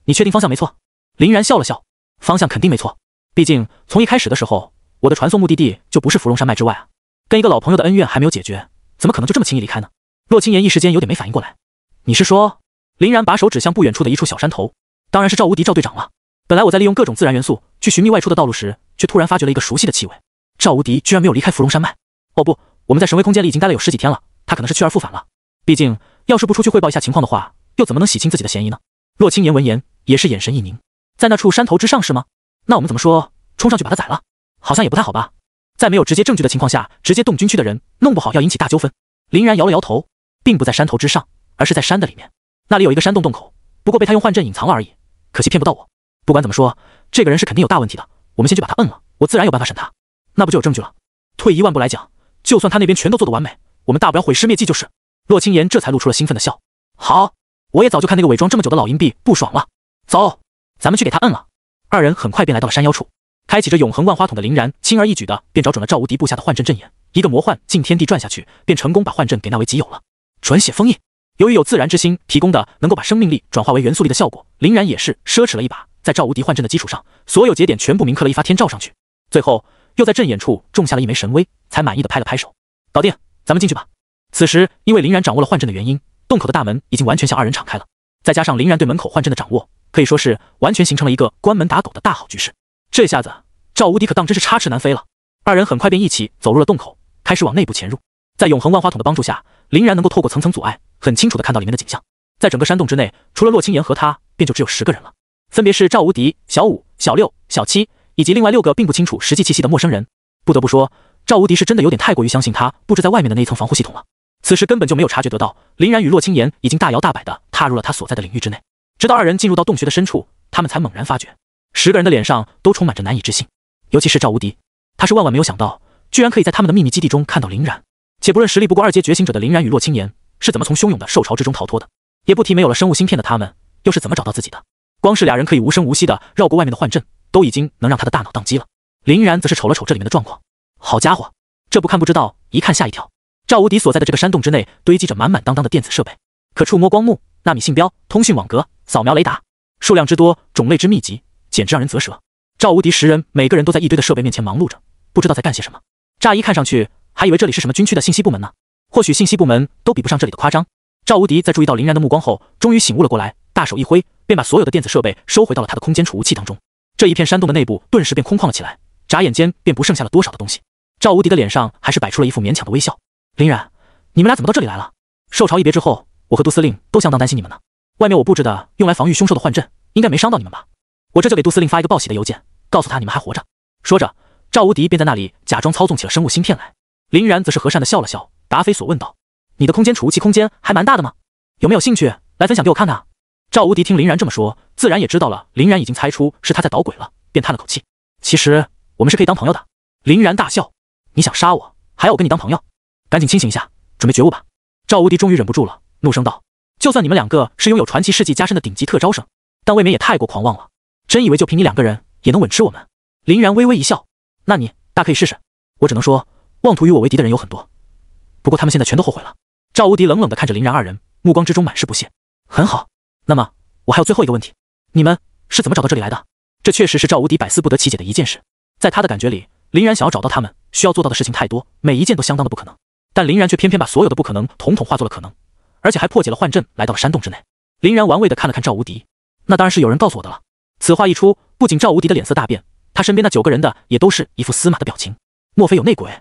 你确定方向没错？林然笑了笑，方向肯定没错，毕竟从一开始的时候，我的传送目的地就不是芙蓉山脉之外啊。跟一个老朋友的恩怨还没有解决，怎么可能就这么轻易离开呢？洛清言一时间有点没反应过来。你是说？林然把手指向不远处的一处小山头，当然是赵无敌赵队长了。本来我在利用各种自然元素去寻觅外出的道路时，却突然发觉了一个熟悉的气味。赵无敌居然没有离开芙蓉山脉。哦不，我们在神威空间里已经待了有10几天了，他可能是去而复返了。毕竟，要是不出去汇报一下情况的话，又怎么能洗清自己的嫌疑呢？洛清言闻言也是眼神一凝，在那处山头之上是吗？那我们怎么说？冲上去把他宰了？好像也不太好吧。在没有直接证据的情况下，直接动军区的人，弄不好要引起大纠纷。林然摇了摇头，并不在山头之上，而是在山的里面。那里有一个山洞洞口，不过被他用幻阵隐藏了而已，可惜骗不到我。不管怎么说，这个人是肯定有大问题的，我们先去把他摁了，我自然有办法审他，那不就有证据了？退一万步来讲，就算他那边全都做得完美，我们大不了毁尸灭迹就是。洛清言这才露出了兴奋的笑。好，我也早就看那个伪装这么久的老阴币不爽了。走，咱们去给他摁了。二人很快便来到了山腰处，开启着永恒万花筒的林然轻而易举的便找准了赵无敌布下的幻阵阵眼，一个魔幻进天地转下去，便成功把幻阵给纳为己有了。转血封印，由于有自然之心提供的能够把生命力转化为元素力的效果，林然也是奢侈了一把，在赵无敌幻阵的基础上，所有节点全部铭刻了一发天照上去，最后又在阵眼处种下了一枚神威，才满意的拍了拍手。搞定，咱们进去吧。此时因为林然掌握了幻阵的原因，洞口的大门已经完全向二人敞开了，再加上林然对门口幻阵的掌握，可以说是完全形成了一个关门打狗的大好局势。这下子赵无敌可当真是插翅难飞了。二人很快便一起走入了洞口，开始往内部潜入。在永恒万花筒的帮助下，林然能够透过层层阻碍，很清楚地看到里面的景象。在整个山洞之内，除了洛清言和他，便就只有10个人了，分别是赵无敌、小五、小六、小七，以及另外6个并不清楚实际气息的陌生人。不得不说，赵无敌是真的有点太过于相信他布置在外面的那一层防护系统了。此时根本就没有察觉得到，林然与洛清言已经大摇大摆地踏入了他所在的领域之内。直到二人进入到洞穴的深处，他们才猛然发觉，10个人的脸上都充满着难以置信，尤其是赵无敌，他是万万没有想到，居然可以在他们的秘密基地中看到林然。且不论实力不过2阶觉醒者的林然与洛清言是怎么从汹涌的兽潮之中逃脱的，也不提没有了生物芯片的他们又是怎么找到自己的。光是俩人可以无声无息地绕过外面的幻阵，都已经能让他的大脑宕机了。林然则是瞅了瞅这里面的状况，好家伙，这不看不知道，一看吓一跳。赵无敌所在的这个山洞之内堆积着满满当当的电子设备，可触摸光幕、纳米信标、通讯网格、扫描雷达，数量之多，种类之密集，简直让人啧舌。赵无敌10人每个人都在一堆的设备面前忙碌着，不知道在干些什么。乍一看上去还以为这里是什么军区的信息部门呢，或许信息部门都比不上这里的夸张。赵无敌在注意到林然的目光后，终于醒悟了过来，大手一挥，便把所有的电子设备收回到了他的空间储物器当中。这一片山洞的内部顿时便空旷了起来，眨眼间便不剩下了多少的东西。赵无敌的脸上还是摆出了一副勉强的微笑。林然，你们俩怎么到这里来了？兽潮一别之后，我和杜司令都相当担心你们呢。外面我布置的用来防御凶兽的幻阵，应该没伤到你们吧？我这就给杜司令发一个报喜的邮件，告诉他你们还活着。说着，赵无敌便在那里假装操纵起了生物芯片来。林然则是和善的笑了笑，答非所问道：“你的空间储物器空间还蛮大的吗？有没有兴趣来分享给我看看啊？”赵无敌听林然这么说，自然也知道了林然已经猜出是他在捣鬼了，便叹了口气：“其实我们是可以当朋友的。”林然大笑：“你想杀我，还要我跟你当朋友？赶紧清醒一下，准备觉悟吧！”赵无敌终于忍不住了，怒声道：“就算你们2个是拥有传奇世纪加身的顶级特招生，但未免也太过狂妄了。真以为就凭你2个人也能稳吃我们？”林然微微一笑：“那你大可以试试。我只能说，妄图与我为敌的人有很多，不过他们现在全都后悔了。”赵无敌冷冷地看着林然2人，目光之中满是不屑。很好，那么我还有最后一个问题，你们是怎么找到这里来的？这确实是赵无敌百思不得其解的一件事。在他的感觉里，林然想要找到他们，需要做到的事情太多，每一件都相当的不可能。但林然却偏偏把所有的不可能统统化作了可能，而且还破解了幻阵，来到了山洞之内。林然玩味地看了看赵无敌，那当然是有人告诉我的了。此话一出，不仅赵无敌的脸色大变，他身边那9个人的也都是一副司马的表情。莫非有内鬼？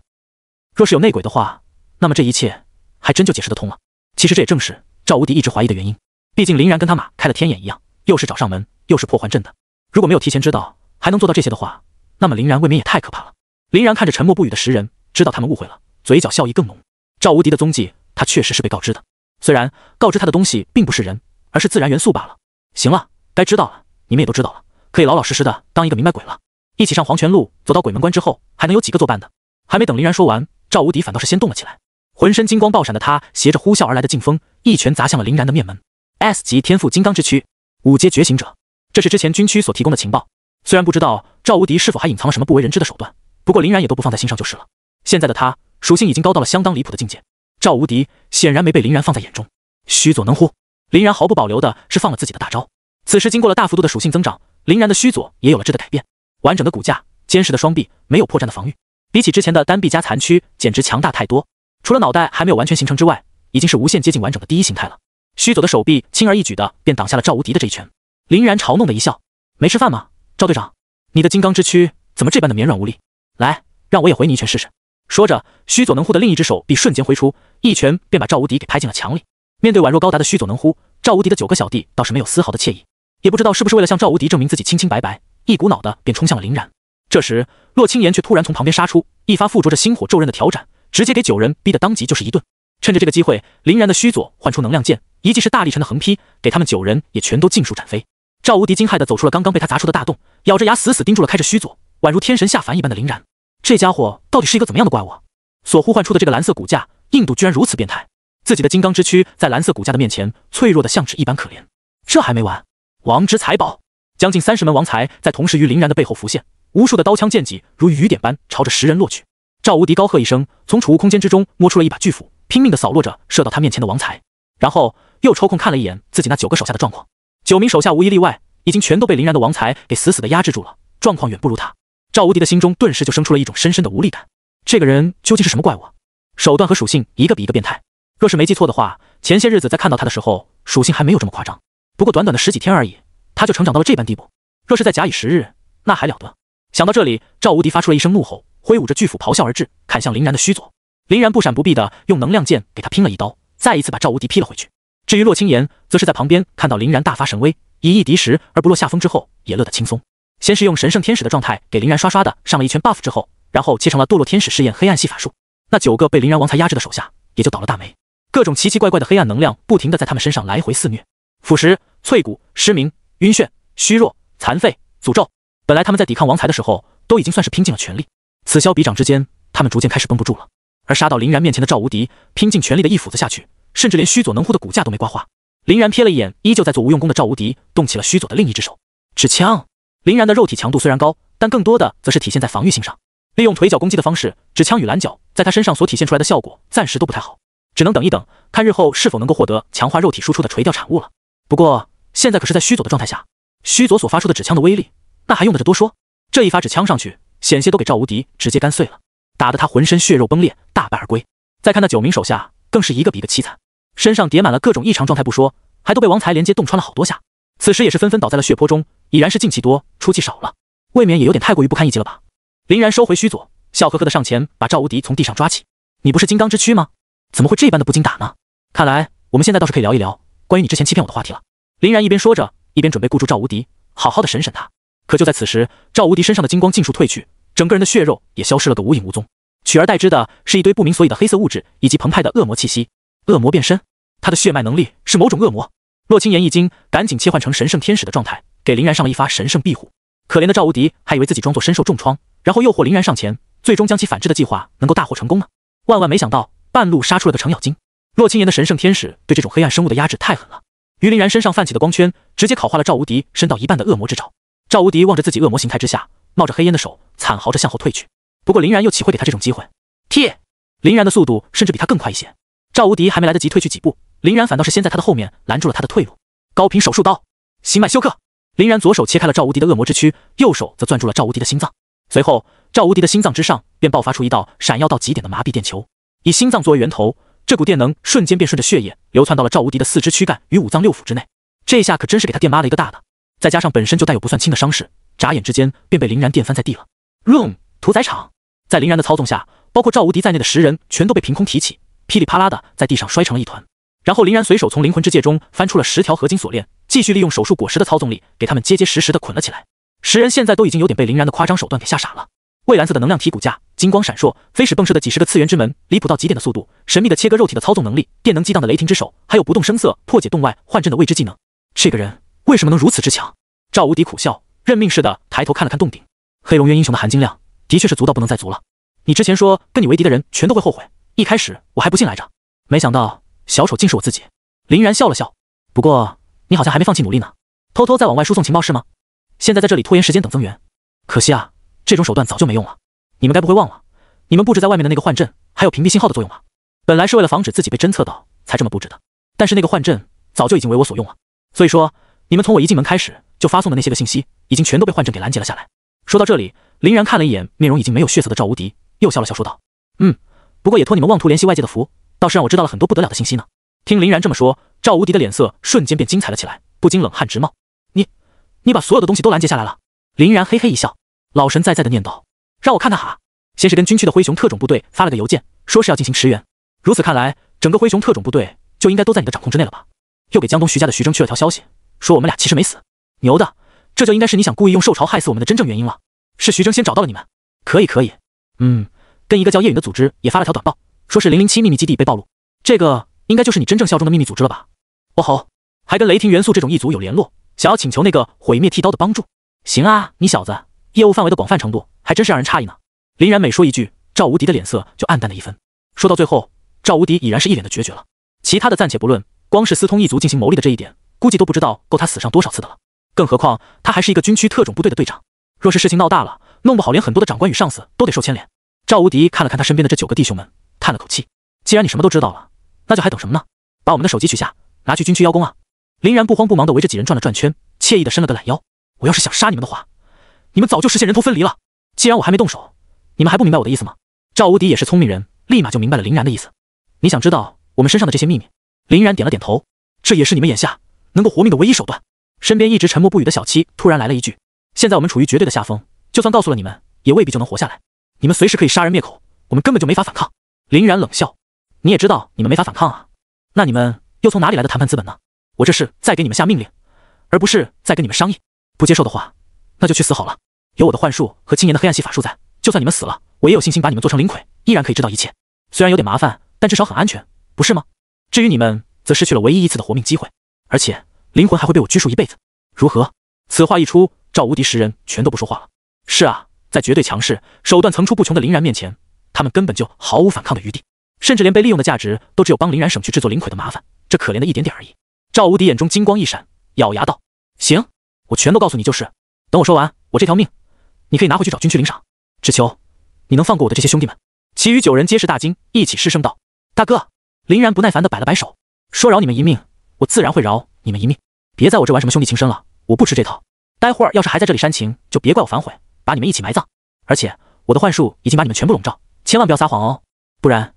若是有内鬼的话，那么这一切还真就解释得通了。其实这也正是赵无敌一直怀疑的原因。毕竟林然跟他马开了天眼一样，又是找上门，又是破幻阵的。如果没有提前知道，还能做到这些的话，那么林然未免也太可怕了。林然看着沉默不语的10人，知道他们误会了，嘴角笑意更浓。赵无敌的踪迹，他确实是被告知的，虽然告知他的东西并不是人，而是自然元素罢了。行了，该知道了，你们也都知道了，可以老老实实的当一个明白鬼了。一起上黄泉路，走到鬼门关之后，还能有几个作伴的？还没等林然说完，赵无敌反倒是先动了起来。浑身金光爆闪的他，携着呼啸而来的劲风，一拳砸向了林然的面门。S 级天赋金刚之躯，5阶觉醒者，这是之前军区所提供的情报。虽然不知道赵无敌是否还隐藏了什么不为人知的手段，不过林然也都不放在心上就是了。现在的他属性已经高到了相当离谱的境界，赵无敌显然没被林然放在眼中。虚佐能乎？林然毫不保留的是放了自己的大招。此时经过了大幅度的属性增长，林然的虚佐也有了质的改变，完整的骨架，坚实的双臂，没有破绽的防御。比起之前的单臂加残躯，简直强大太多。除了脑袋还没有完全形成之外，已经是无限接近完整的第一形态了。须佐的手臂轻而易举的便挡下了赵无敌的这一拳。林然嘲弄的一笑：“没吃饭吗，赵队长？你的金刚之躯怎么这般的绵软无力？来，让我也回你一拳试试。”说着，须佐能乎的另一只手臂瞬间挥出，一拳便把赵无敌给拍进了墙里。面对宛若高达的须佐能乎，赵无敌的9个小弟倒是没有丝毫的惬意，也不知道是不是为了向赵无敌证明自己清清白白，一股脑的便冲向了林然。这时，洛青岩却突然从旁边杀出，一发附着着星火咒刃的挑斩，直接给9人逼得当即就是一顿。趁着这个机会，林然的须佐唤出能量剑，一记是大力沉的横劈，给他们9人也全都尽数斩飞。赵无敌惊骇地走出了刚刚被他砸出的大洞，咬着牙死死盯住了开着须佐，宛如天神下凡一般的林然。这家伙到底是一个怎么样的怪物？所呼唤出的这个蓝色骨架，硬度居然如此变态，自己的金刚之躯在蓝色骨架的面前脆弱的像纸一般可怜。这还没完，王之财宝，将近30门王财在同时于林然的背后浮现，无数的刀枪剑戟如雨点般朝着10人落去。赵无敌高喝一声，从储物空间之中摸出了一把巨斧，拼命的扫落着射到他面前的王财，然后又抽空看了一眼自己那9个手下的状况。9名手下无一例外已经全都被林然的王财给死死的压制住了，状况远不如他。赵无敌的心中顿时就生出了一种深深的无力感。这个人究竟是什么怪物？手段和属性一个比一个变态。若是没记错的话，前些日子在看到他的时候，属性还没有这么夸张。不过短短的10几天而已，他就成长到了这般地步。若是再假以时日，那还了得。想到这里，赵无敌发出了一声怒吼，挥舞着巨斧咆哮而至，砍向林然的须佐。林然不闪不避的用能量剑给他拼了一刀，再一次把赵无敌劈了回去。至于洛青岩，则是在旁边看到林然大发神威，以一敌10而不落下风之后，也乐得轻松。先是用神圣天使的状态给林然刷刷的上了一圈 buff 之后，然后切成了堕落天使试验黑暗系法术。那9个被林然王财压制的手下也就倒了大霉，各种奇奇怪怪的黑暗能量不停的在他们身上来回肆虐，腐蚀、淬骨、失明、晕眩、虚弱、残废、诅咒。本来他们在抵抗王财的时候都已经算是拼尽了全力，此消彼长之间，他们逐渐开始绷不住了。而杀到林然面前的赵无敌拼尽全力的一斧子下去，甚至连须佐能乎的骨架都没刮花。林然瞥了一眼依旧在做无用功的赵无敌，动起了须佐的另一只手，持枪。林然的肉体强度虽然高，但更多的则是体现在防御性上。利用腿脚攻击的方式，指枪与拦脚在他身上所体现出来的效果暂时都不太好，只能等一等，看日后是否能够获得强化肉体输出的垂钓产物了。不过现在可是在须佐的状态下，须佐所发出的指枪的威力，那还用得着多说？这一发指枪上去，险些都给赵无敌直接干碎了，打得他浑身血肉崩裂，大败而归。再看那9名手下，更是一个比一个凄惨，身上叠满了各种异常状态不说，还都被王财连接洞穿了好多下，此时也是纷纷倒在了血泊中，已然是进气多出气少了，未免也有点太过于不堪一击了吧。林然收回须佐，笑呵呵的上前把赵无敌从地上抓起。你不是金刚之躯吗？怎么会这般的不经打呢？看来我们现在倒是可以聊一聊关于你之前欺骗我的话题了。林然一边说着，一边准备固住赵无敌，好好的审审他。可就在此时，赵无敌身上的金光尽数褪去，整个人的血肉也消失了个无影无踪，取而代之的是一堆不明所以的黑色物质以及澎湃的恶魔气息。恶魔变身，他的血脉能力是某种恶魔。洛青岩一惊，赶紧切换成神圣天使的状态，给林然上了一发神圣庇护。可怜的赵无敌还以为自己装作身受重创，然后诱惑林然上前，最终将其反制的计划能够大获成功呢。万万没想到，半路杀出了个程咬金。洛青岩的神圣天使对这种黑暗生物的压制太狠了，于林然身上泛起的光圈直接烤化了赵无敌伸到一半的恶魔之爪。赵无敌望着自己恶魔形态之下冒着黑烟的手，惨嚎着向后退去。不过林然又岂会给他这种机会？贴！林然的速度甚至比他更快一些。赵无敌还没来得及退去几步，林然反倒是先在他的后面拦住了他的退路。高频手术刀，心脉休克。林然左手切开了赵无敌的恶魔之躯，右手则攥住了赵无敌的心脏。随后，赵无敌的心脏之上便爆发出一道闪耀到极点的麻痹电球，以心脏作为源头，这股电能瞬间便顺着血液流窜到了赵无敌的4肢躯干与5脏6腑之内。这下可真是给他电妈了一个大的，再加上本身就带有不算轻的伤势，眨眼之间便被林然电翻在地了。屠宰场，在林然的操纵下，包括赵无敌在内的10人全都被凭空提起，噼里啪啦的在地上摔成了一团。然后林然随手从灵魂之戒中翻出了10条合金锁链，继续利用手术果实的操纵力给他们结结实实的捆了起来。10人现在都已经有点被林然的夸张手段给吓傻了。蔚蓝色的能量体骨架，金光闪烁，飞矢迸射的几10个次元之门，离谱到极点的速度，神秘的切割肉体的操纵能力，电能激荡的雷霆之手，还有不动声色破解洞外幻阵的未知技能。这个人为什么能如此之强？赵无敌苦笑，认命似的抬头看了看洞顶，黑龙渊英雄的含金量的确是足到不能再足了。你之前说跟你为敌的人全都会后悔，一开始我还不信来着，没想到小丑竟是我自己。林然笑了笑，不过你好像还没放弃努力呢，偷偷在往外输送情报是吗？现在在这里拖延时间等增援，可惜啊，这种手段早就没用了。你们该不会忘了，你们布置在外面的那个幻阵还有屏蔽信号的作用吗？本来是为了防止自己被侦测到才这么布置的，但是那个幻阵早就已经为我所用了，所以说你们从我一进门开始就发送的那些个信息，已经全都被幻阵给拦截了下来。说到这里，林然看了一眼面容已经没有血色的赵无敌，又笑了笑说道：“不过也托你们妄图联系外界的福，倒是让我知道了很多不得了的信息呢。”听林然这么说，赵无敌的脸色瞬间变精彩了起来，不禁冷汗直冒。你把所有的东西都拦截下来了？林然嘿嘿一笑，老神在在的念道：“让我看看哈。”先是跟军区的灰熊特种部队发了个邮件，说是要进行驰援。如此看来，整个灰熊特种部队就应该都在你的掌控之内了吧？又给江东徐家的徐峥去了条消息，说我们俩其实没死。牛的，这就应该是你想故意用受潮害死我们的真正原因了。是徐峥先找到了你们。可以。跟一个叫叶允的组织也发了条短报，说是007秘密基地被暴露。这个应该就是你真正效忠的秘密组织了吧？哦吼，还跟雷霆元素这种一族有联络，想要请求那个毁灭剃刀的帮助。行啊，你小子业务范围的广泛程度还真是让人诧异呢。林然每说一句，赵无敌的脸色就暗淡了一分。说到最后，赵无敌已然是一脸的决绝了。其他的暂且不论，光是私通一族进行牟利的这一点，估计都不知道够他死上多少次的了。更何况他还是一个军区特种部队的队长，若是事情闹大了，弄不好连很多的长官与上司都得受牵连。赵无敌看了看他身边的这9个弟兄们，叹了口气：“既然你什么都知道了，那就还等什么呢？把我们的首级取下，拿去军区邀功啊！”林然不慌不忙地围着几人转了转圈，惬意地伸了个懒腰。我要是想杀你们的话，你们早就实现人头分离了。既然我还没动手，你们还不明白我的意思吗？赵无敌也是聪明人，立马就明白了林然的意思。你想知道我们身上的这些秘密？林然点了点头，这也是你们眼下能够活命的唯一手段。身边一直沉默不语的小七突然来了一句：“现在我们处于绝对的下风，就算告诉了你们，也未必就能活下来。你们随时可以杀人灭口，我们根本就没法反抗。”林然冷笑：“你也知道你们没法反抗啊？那你们又从哪里来的谈判资本呢？我这是在给你们下命令，而不是在跟你们商议。不接受的话，那就去死好了。有我的幻术和青年的黑暗系法术在，就算你们死了，我也有信心把你们做成灵魁，依然可以知道一切。虽然有点麻烦，但至少很安全，不是吗？至于你们，则失去了唯一一次的活命机会，而且灵魂还会被我拘束一辈子。如何？”此话一出，赵无敌10人全都不说话了。是啊，在绝对强势、手段层出不穷的林然面前，他们根本就毫无反抗的余地，甚至连被利用的价值都只有帮林然省去制作灵魁的麻烦，这可怜的一点点而已。赵无敌眼中金光一闪，咬牙道：“行，我全都告诉你就是。等我说完，我这条命，你可以拿回去找军区领赏。只求你能放过我的这些兄弟们。”其余9人皆是大惊，一起失声道：“大哥！”林然不耐烦地摆了摆手，说：“饶你们一命，我自然会饶你们一命。别在我这玩什么兄弟情深了，我不吃这套。待会儿要是还在这里煽情，就别怪我反悔，把你们一起埋葬。而且我的幻术已经把你们全部笼罩，千万不要撒谎哦，不然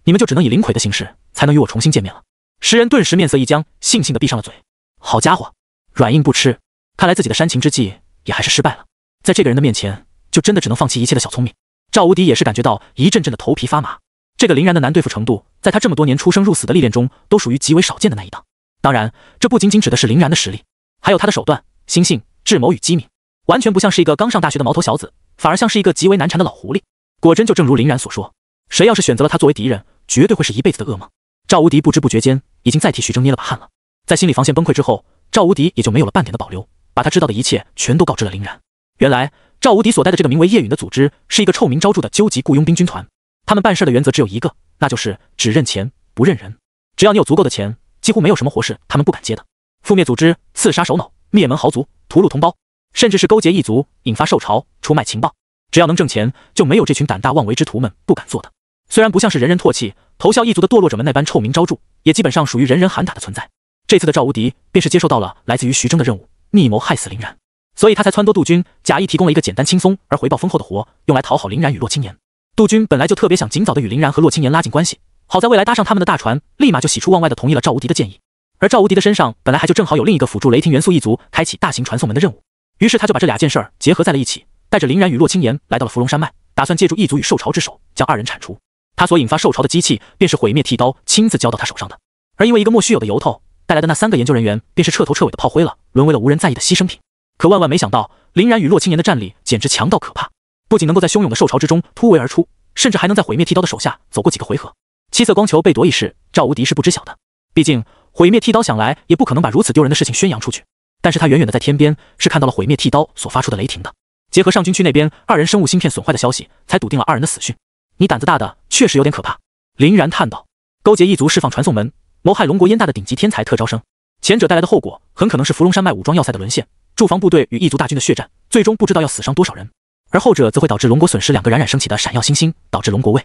你们就只能以灵魁的形式才能与我重新见面了。”10人顿时面色一僵，悻悻地闭上了嘴。好家伙，软硬不吃，看来自己的煽情之计也还是失败了。在这个人的面前，就真的只能放弃一切的小聪明。赵无敌也是感觉到一阵阵的头皮发麻。这个林然的难对付程度，在他这么多年出生入死的历练中，都属于极为少见的那一档。当然，这不仅仅指的是林然的实力，还有他的手段、心性、智谋与机敏，完全不像是一个刚上大学的毛头小子，反而像是一个极为难缠的老狐狸。果真就正如林然所说，谁要是选择了他作为敌人，绝对会是一辈子的噩梦。赵无敌不知不觉间已经再替徐峥捏了把汗了。在心理防线崩溃之后，赵无敌也就没有了半点的保留，把他知道的一切全都告知了林然。原来赵无敌所带的这个名为叶允的组织，是一个臭名昭著的究极雇佣兵军团。他们办事的原则只有一个，那就是只认钱不认人。只要你有足够的钱，几乎没有什么活事他们不敢接的。覆灭组织、刺杀首脑、灭门豪族、屠戮同胞，甚至是勾结异族引发受潮、出卖情报，只要能挣钱，就没有这群胆大妄为之徒们不敢做的。虽然不像是人人唾弃、投效异族的堕落者们那般臭名昭著，也基本上属于人人喊打的存在。这次的赵无敌便是接受到了来自于徐峥的任务，密谋害死林然，所以他才撺掇杜军假意提供了一个简单轻松而回报丰厚的活，用来讨好林然与洛青年。杜军本来就特别想尽早的与林然和洛青年拉近关系，好在未来搭上他们的大船，立马就喜出望外的同意了赵无敌的建议。而赵无敌的身上本来还就正好有另一个辅助雷霆元素一族开启大型传送门的任务，于是他就把这2件事结合在了一起，带着林然与洛青年来到了伏龙山脉，打算借助异族与受潮之手将2人铲除。他所引发受潮的机器便是毁灭剃刀亲自交到他手上的，而因为一个莫须有的由头带来的那3个研究人员便是彻头彻尾的炮灰了，沦为了无人在意的牺牲品。可万万没想到，林然与洛青年的战力简直强到可怕，不仅能够在汹涌的受潮之中突围而出，甚至还能在毁灭剃刀的手下走过几个回合。七色光球被夺一事，赵无敌是不知晓的，毕竟毁灭剃刀想来也不可能把如此丢人的事情宣扬出去。但是他远远的在天边是看到了毁灭剃刀所发出的雷霆的，结合上军区那边2人生物芯片损坏的消息，才笃定了2人的死讯。你胆子大的确实有点可怕，林然叹道。勾结异族释放传送门，谋害龙国燕大的顶级天才特招生，前者带来的后果很可能是伏龙山脉武装要塞的沦陷，驻防部队与异族大军的血战，最终不知道要死伤多少人。而后者则会导致龙国损失2个冉冉升起的闪耀新星，导致龙国未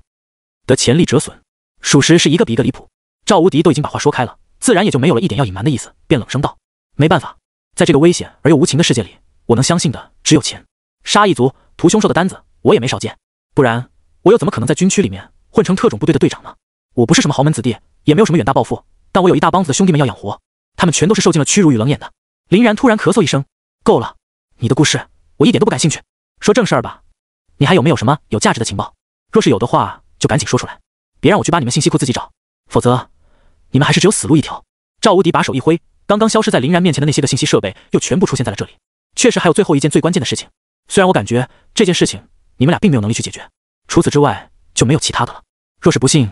的潜力折损，属实是一个比一个离谱。赵无敌都已经把话说开了，自然也就没有了一点要隐瞒的意思，便冷声道：没办法，在这个危险而又无情的世界里，我能相信的只有钱。杀异族、屠凶兽的单子我也没少见，不然我又怎么可能在军区里面混成特种部队的队长呢？我不是什么豪门子弟，也没有什么远大抱负，但我有一大帮子的兄弟们要养活，他们全都是受尽了屈辱与冷眼的。林然突然咳嗽一声，够了，你的故事我一点都不感兴趣，说正事儿吧。你还有没有什么有价值的情报？若是有的话，就赶紧说出来，别让我去把你们信息库自己找，否则你们还是只有死路一条。赵无敌把手一挥，刚刚消失在林然面前的那些个信息设备又全部出现在了这里。确实还有最后一件最关键的事情，虽然我感觉这件事情你们俩并没有能力去解决，除此之外就没有其他的了。若是不信，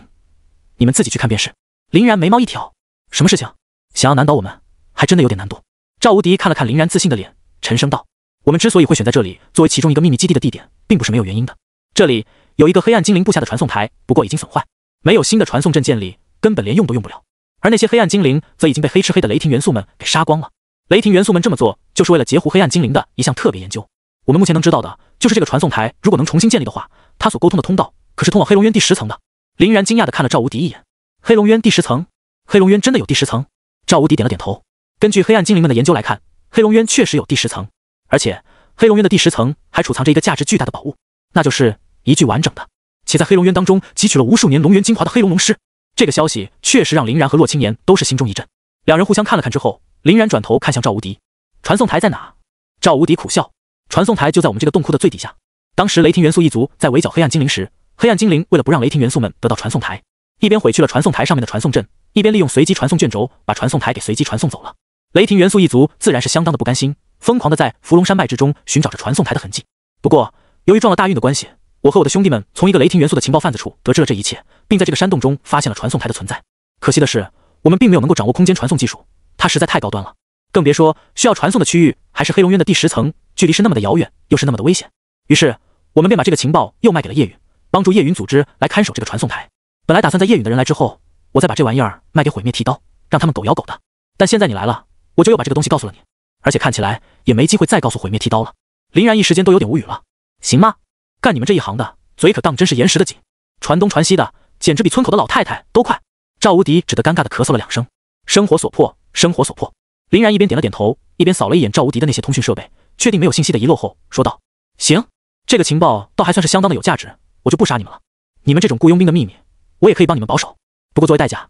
你们自己去看便是。林然眉毛一挑，什么事情？想要难倒我们，还真的有点难度。赵无敌看了看林然自信的脸，沉声道：我们之所以会选在这里作为其中一个秘密基地的地点，并不是没有原因的。这里有一个黑暗精灵布下的传送台，不过已经损坏，没有新的传送阵建立，根本连用都用不了。而那些黑暗精灵则已经被黑吃黑的雷霆元素们给杀光了。雷霆元素们这么做，就是为了截胡黑暗精灵的一项特别研究。我们目前能知道的就是这个传送台如果能重新建立的话，它所沟通的通道可是通往黑龙渊第10层的。林然惊讶地看了赵无敌一眼，黑龙渊第10层？黑龙渊真的有第10层？赵无敌点了点头。根据黑暗精灵们的研究来看，黑龙渊确实有第10层，而且黑龙渊的第10层还储藏着一个价值巨大的宝物，那就是一具完整的且在黑龙渊当中汲取了无数年龙元精华的黑龙龙尸。这个消息确实让林然和洛青言都是心中一震。两人互相看了看之后，林然转头看向赵无敌，传送台在哪？赵无敌苦笑，传送台就在我们这个洞窟的最底下。当时雷霆元素一族在围剿黑暗精灵时，黑暗精灵为了不让雷霆元素们得到传送台，一边毁去了传送台上面的传送阵，一边利用随机传送卷轴把传送台给随机传送走了。雷霆元素一族自然是相当的不甘心，疯狂的在伏龙山脉之中寻找着传送台的痕迹。不过由于撞了大运的关系，我和我的兄弟们从一个雷霆元素的情报贩子处得知了这一切，并在这个山洞中发现了传送台的存在。可惜的是，我们并没有能够掌握空间传送技术，它实在太高端了，更别说需要传送的区域还是黑龙渊的第10层，距离是那么的遥远，又是那么的危险。于是我们便把这个情报又卖给了叶允，帮助叶允组织来看守这个传送台。本来打算在叶允的人来之后，我再把这玩意儿卖给毁灭剃刀，让他们狗咬狗的。但现在你来了，我就又把这个东西告诉了你，而且看起来也没机会再告诉毁灭剃刀了。林然一时间都有点无语了。行吗？干你们这一行的，嘴可当真是严实的紧，传东传西的，简直比村口的老太太都快。赵无敌只得尴尬的咳嗽了2声。生活所迫，生活所迫。林然一边点了点头，一边扫了一眼赵无敌的那些通讯设备，确定没有信息的遗漏后，说道：行，这个情报倒还算是相当的有价值，我就不杀你们了。你们这种雇佣兵的秘密，我也可以帮你们保守，不过作为代价，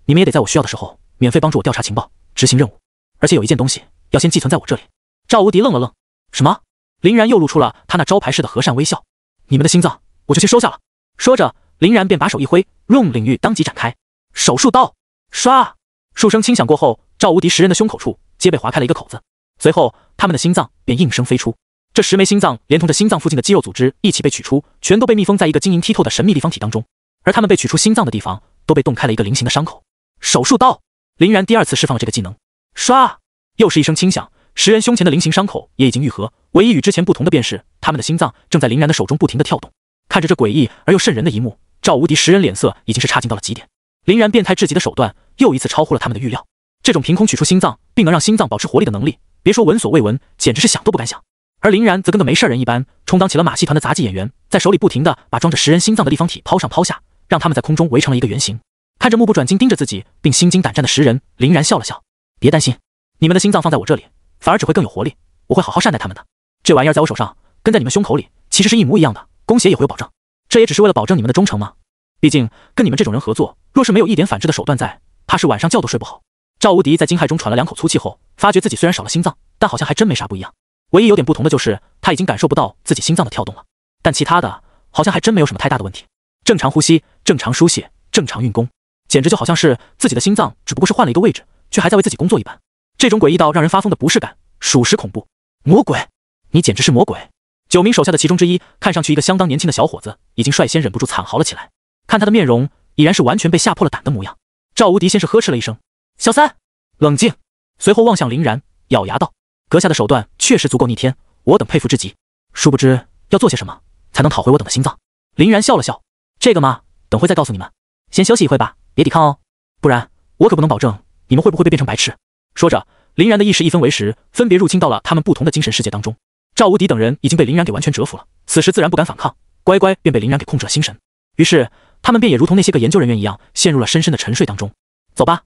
你们也得在我需要的时候免费帮助我调查情报，执行任务。而且有一件东西要先寄存在我这里。赵无敌愣了愣，什么？林然又露出了他那招牌式的和善微笑。你们的心脏我就先收下了。说着，林然便把手一挥 ，Room 领域当即展开，手术刀，唰！数声轻响过后，赵无敌10人的胸口处皆被划开了一个口子，随后他们的心脏便应声飞出。这10枚心脏连同着心脏附近的肌肉组织一起被取出，全都被密封在一个晶莹剔透的神秘立方体当中。而他们被取出心脏的地方，都被冻开了一个菱形的伤口。手术刀，林然第2次释放了这个技能，唰！又是一声轻响，10人胸前的菱形伤口也已经愈合。唯一与之前不同的便是，他们的心脏正在林然的手中不停地跳动。看着这诡异而又瘆人的一幕，赵无敌10人脸色已经是差劲到了极点。林然变态至极的手段又一次超乎了他们的预料。这种凭空取出心脏并能让心脏保持活力的能力，别说闻所未闻，简直是想都不敢想。而林然则跟个没事人一般，充当起了马戏团的杂技演员，在手里不停地把装着10人心脏的立方体抛上抛下，让他们在空中围成了一个圆形。看着目不转睛盯着自己并心惊胆战的10人，林然笑了笑：别担心，你们的心脏放在我这里，反而只会更有活力，我会好好善待他们的。这玩意儿在我手上，跟在你们胸口里其实是一模一样的，供血也会有保证。这也只是为了保证你们的忠诚吗？毕竟跟你们这种人合作，若是没有一点反制的手段在，怕是晚上觉都睡不好。赵无敌在惊骇中喘了2口粗气后，发觉自己虽然少了心脏，但好像还真没啥不一样。唯一有点不同的就是他已经感受不到自己心脏的跳动了，但其他的好像还真没有什么太大的问题。正常呼吸，正常输血，正常运功，简直就好像是自己的心脏只不过是换了一个位置，却还在为自己工作一般。这种诡异到让人发疯的不适感，属实恐怖。魔鬼，你简直是魔鬼！9名手下的其中之一，看上去一个相当年轻的小伙子，已经率先忍不住惨嚎了起来。看他的面容，已然是完全被吓破了胆的模样。赵无敌先是呵斥了一声：小三，冷静。随后望向林然，咬牙道：阁下的手段确实足够逆天，我等佩服之极。殊不知要做些什么才能讨回我等的心脏？林然笑了笑：这个嘛，等会再告诉你们，先休息一会吧，别抵抗哦，不然我可不能保证你们会不会被变成白痴。说着，林然的意识一分为10，分别入侵到了他们不同的精神世界当中。赵无敌等人已经被林然给完全折服了，此时自然不敢反抗，乖乖便被林然给控制了心神。于是他们便也如同那些个研究人员一样，陷入了深深的沉睡当中。走吧，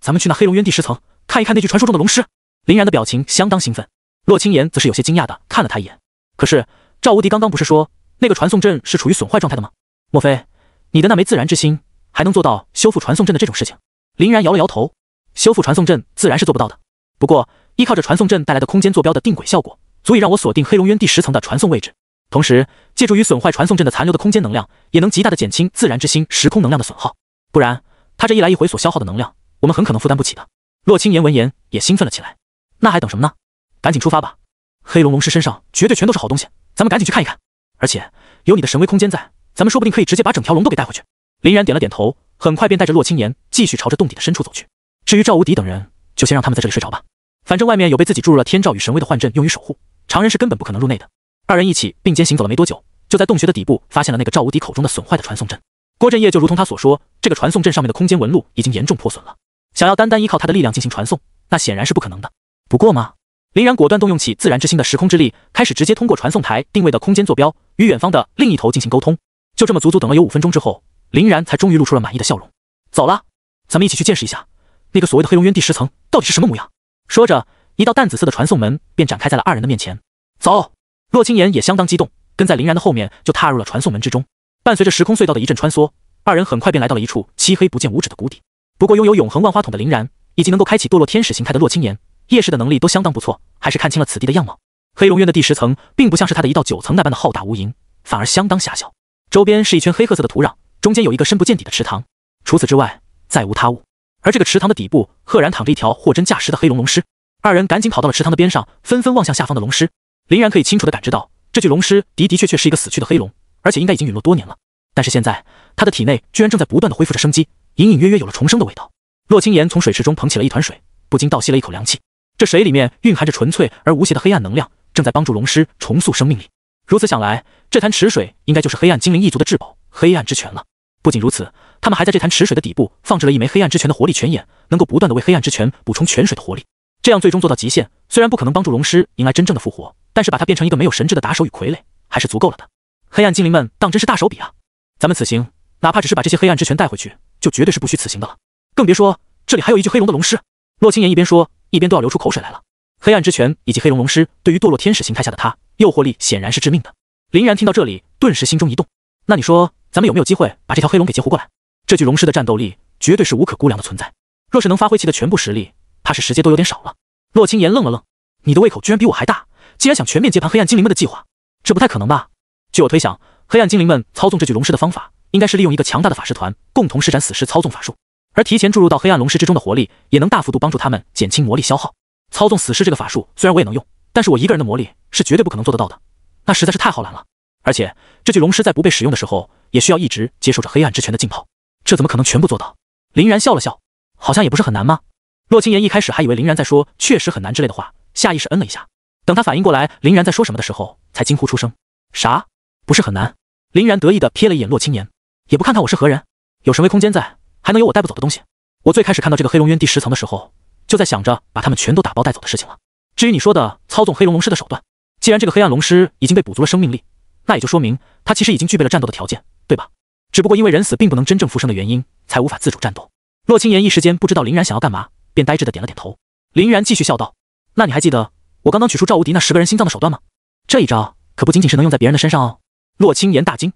咱们去那黑龙渊第10层看一看那具传说中的龙尸。林然的表情相当兴奋，洛青言则是有些惊讶的看了他一眼。可是赵无敌刚刚不是说那个传送阵是处于损坏状态的吗？莫非你的那枚自然之心还能做到修复传送阵的这种事情？林然摇了摇头，修复传送阵自然是做不到的。不过依靠着传送阵带来的空间坐标的定轨效果，足以让我锁定黑龙渊第10层的传送位置。同时，借助于损坏传送阵的残留的空间能量，也能极大的减轻自然之心时空能量的损耗。不然，他这一来一回所消耗的能量，我们很可能负担不起的。洛青岩闻言也兴奋了起来。那还等什么呢？赶紧出发吧！黑龙龙师身上绝对全都是好东西，咱们赶紧去看一看。而且有你的神威空间在，咱们说不定可以直接把整条龙都给带回去。林然点了点头，很快便带着洛青岩继续朝着洞底的深处走去。至于赵无敌等人，就先让他们在这里睡着吧。反正外面有被自己注入了天照与神威的幻阵用于守护，常人是根本不可能入内的。二人一起并肩行走了没多久，就在洞穴的底部发现了那个赵无敌口中的损坏的传送阵。郭振业就如同他所说，这个传送阵上面的空间纹路已经严重破损了，想要单单依靠他的力量进行传送，那显然是不可能的。不过嘛，林然果断动用起自然之心的时空之力，开始直接通过传送台定位的空间坐标与远方的另一头进行沟通。就这么足足等了有5分钟之后，林然才终于露出了满意的笑容。走了，咱们一起去见识一下那个所谓的黑龙渊第10层到底是什么模样。说着，一道淡紫色的传送门便展开在了二人的面前。走！洛青岩也相当激动，跟在林然的后面就踏入了传送门之中。伴随着时空隧道的一阵穿梭，二人很快便来到了一处漆黑不见五指的谷底。不过拥有永恒万花筒的林然以及能够开启堕落天使形态的洛青岩，夜视的能力都相当不错，还是看清了此地的样貌。黑龙渊的第10层并不像是他的一到9层那般的浩大无垠，反而相当狭小。周边是一圈黑褐色的土壤，中间有一个深不见底的池塘，除此之外再无他物。而这个池塘的底部赫然躺着一条货真价实的黑龙龙尸。二人赶紧跑到了池塘的边上，纷纷望向下方的龙尸。林然可以清楚地感知到，这具龙尸的确是一个死去的黑龙，而且应该已经陨落多年了。但是现在他的体内居然正在不断地恢复着生机，隐隐约约有了重生的味道。洛青岩从水池中捧起了一团水，不禁倒吸了一口凉气。这水里面蕴含着纯粹而无邪的黑暗能量，正在帮助龙尸重塑生命力。如此想来，这潭池水应该就是黑暗精灵一族的至宝黑暗之泉了。不仅如此，他们还在这潭池水的底部放置了一枚黑暗之泉的活力泉眼，能够不断地为黑暗之泉补充泉水的活力。这样最终做到极限，虽然不可能帮助龙尸迎来真正的复活，但是把它变成一个没有神智的打手与傀儡还是足够了的。黑暗精灵们当真是大手笔啊！咱们此行哪怕只是把这些黑暗之泉带回去，就绝对是不虚此行的了。更别说这里还有一具黑龙的龙尸。洛青岩一边说，一边都要流出口水来了。黑暗之泉以及黑龙龙尸对于堕落天使形态下的他，诱惑力显然是致命的。林然听到这里，顿时心中一动。那你说咱们有没有机会把这条黑龙给截胡过来？这具龙尸的战斗力绝对是无可估量的存在，若是能发挥其的全部实力，怕是时间都有点少了。洛青岩愣了愣，你的胃口居然比我还大，竟然想全面接盘黑暗精灵们的计划，这不太可能吧？据我推想，黑暗精灵们操纵这具龙尸的方法，应该是利用一个强大的法师团共同施展死尸操纵法术，而提前注入到黑暗龙尸之中的活力，也能大幅度帮助他们减轻魔力消耗。操纵死尸这个法术虽然我也能用，但是我一个人的魔力是绝对不可能做得到的，那实在是太浩然了。而且这具龙尸在不被使用的时候，也需要一直接受着黑暗之泉的浸泡，这怎么可能全部做到？林然笑了笑，好像也不是很难吗？洛青岩一开始还以为林然在说确实很难之类的话，下意识嗯了一下。等他反应过来林然在说什么的时候，才惊呼出声：啥？不是很难？林然得意地瞥了一眼洛青岩，也不看看我是何人，有神威空间在，还能有我带不走的东西。我最开始看到这个黑龙渊第10层的时候，就在想着把他们全都打包带走的事情了。至于你说的操纵黑龙龙尸的手段，既然这个黑暗龙尸已经被补足了生命力，那也就说明他其实已经具备了战斗的条件，对吧？只不过因为人死并不能真正复生的原因，才无法自主战斗。洛青岩一时间不知道林然想要干嘛，便呆滞地点了点头。林然继续笑道：那你还记得我刚刚取出赵无敌那10个人心脏的手段吗？这一招可不仅仅是能用在别人的身上哦。洛青岩大惊，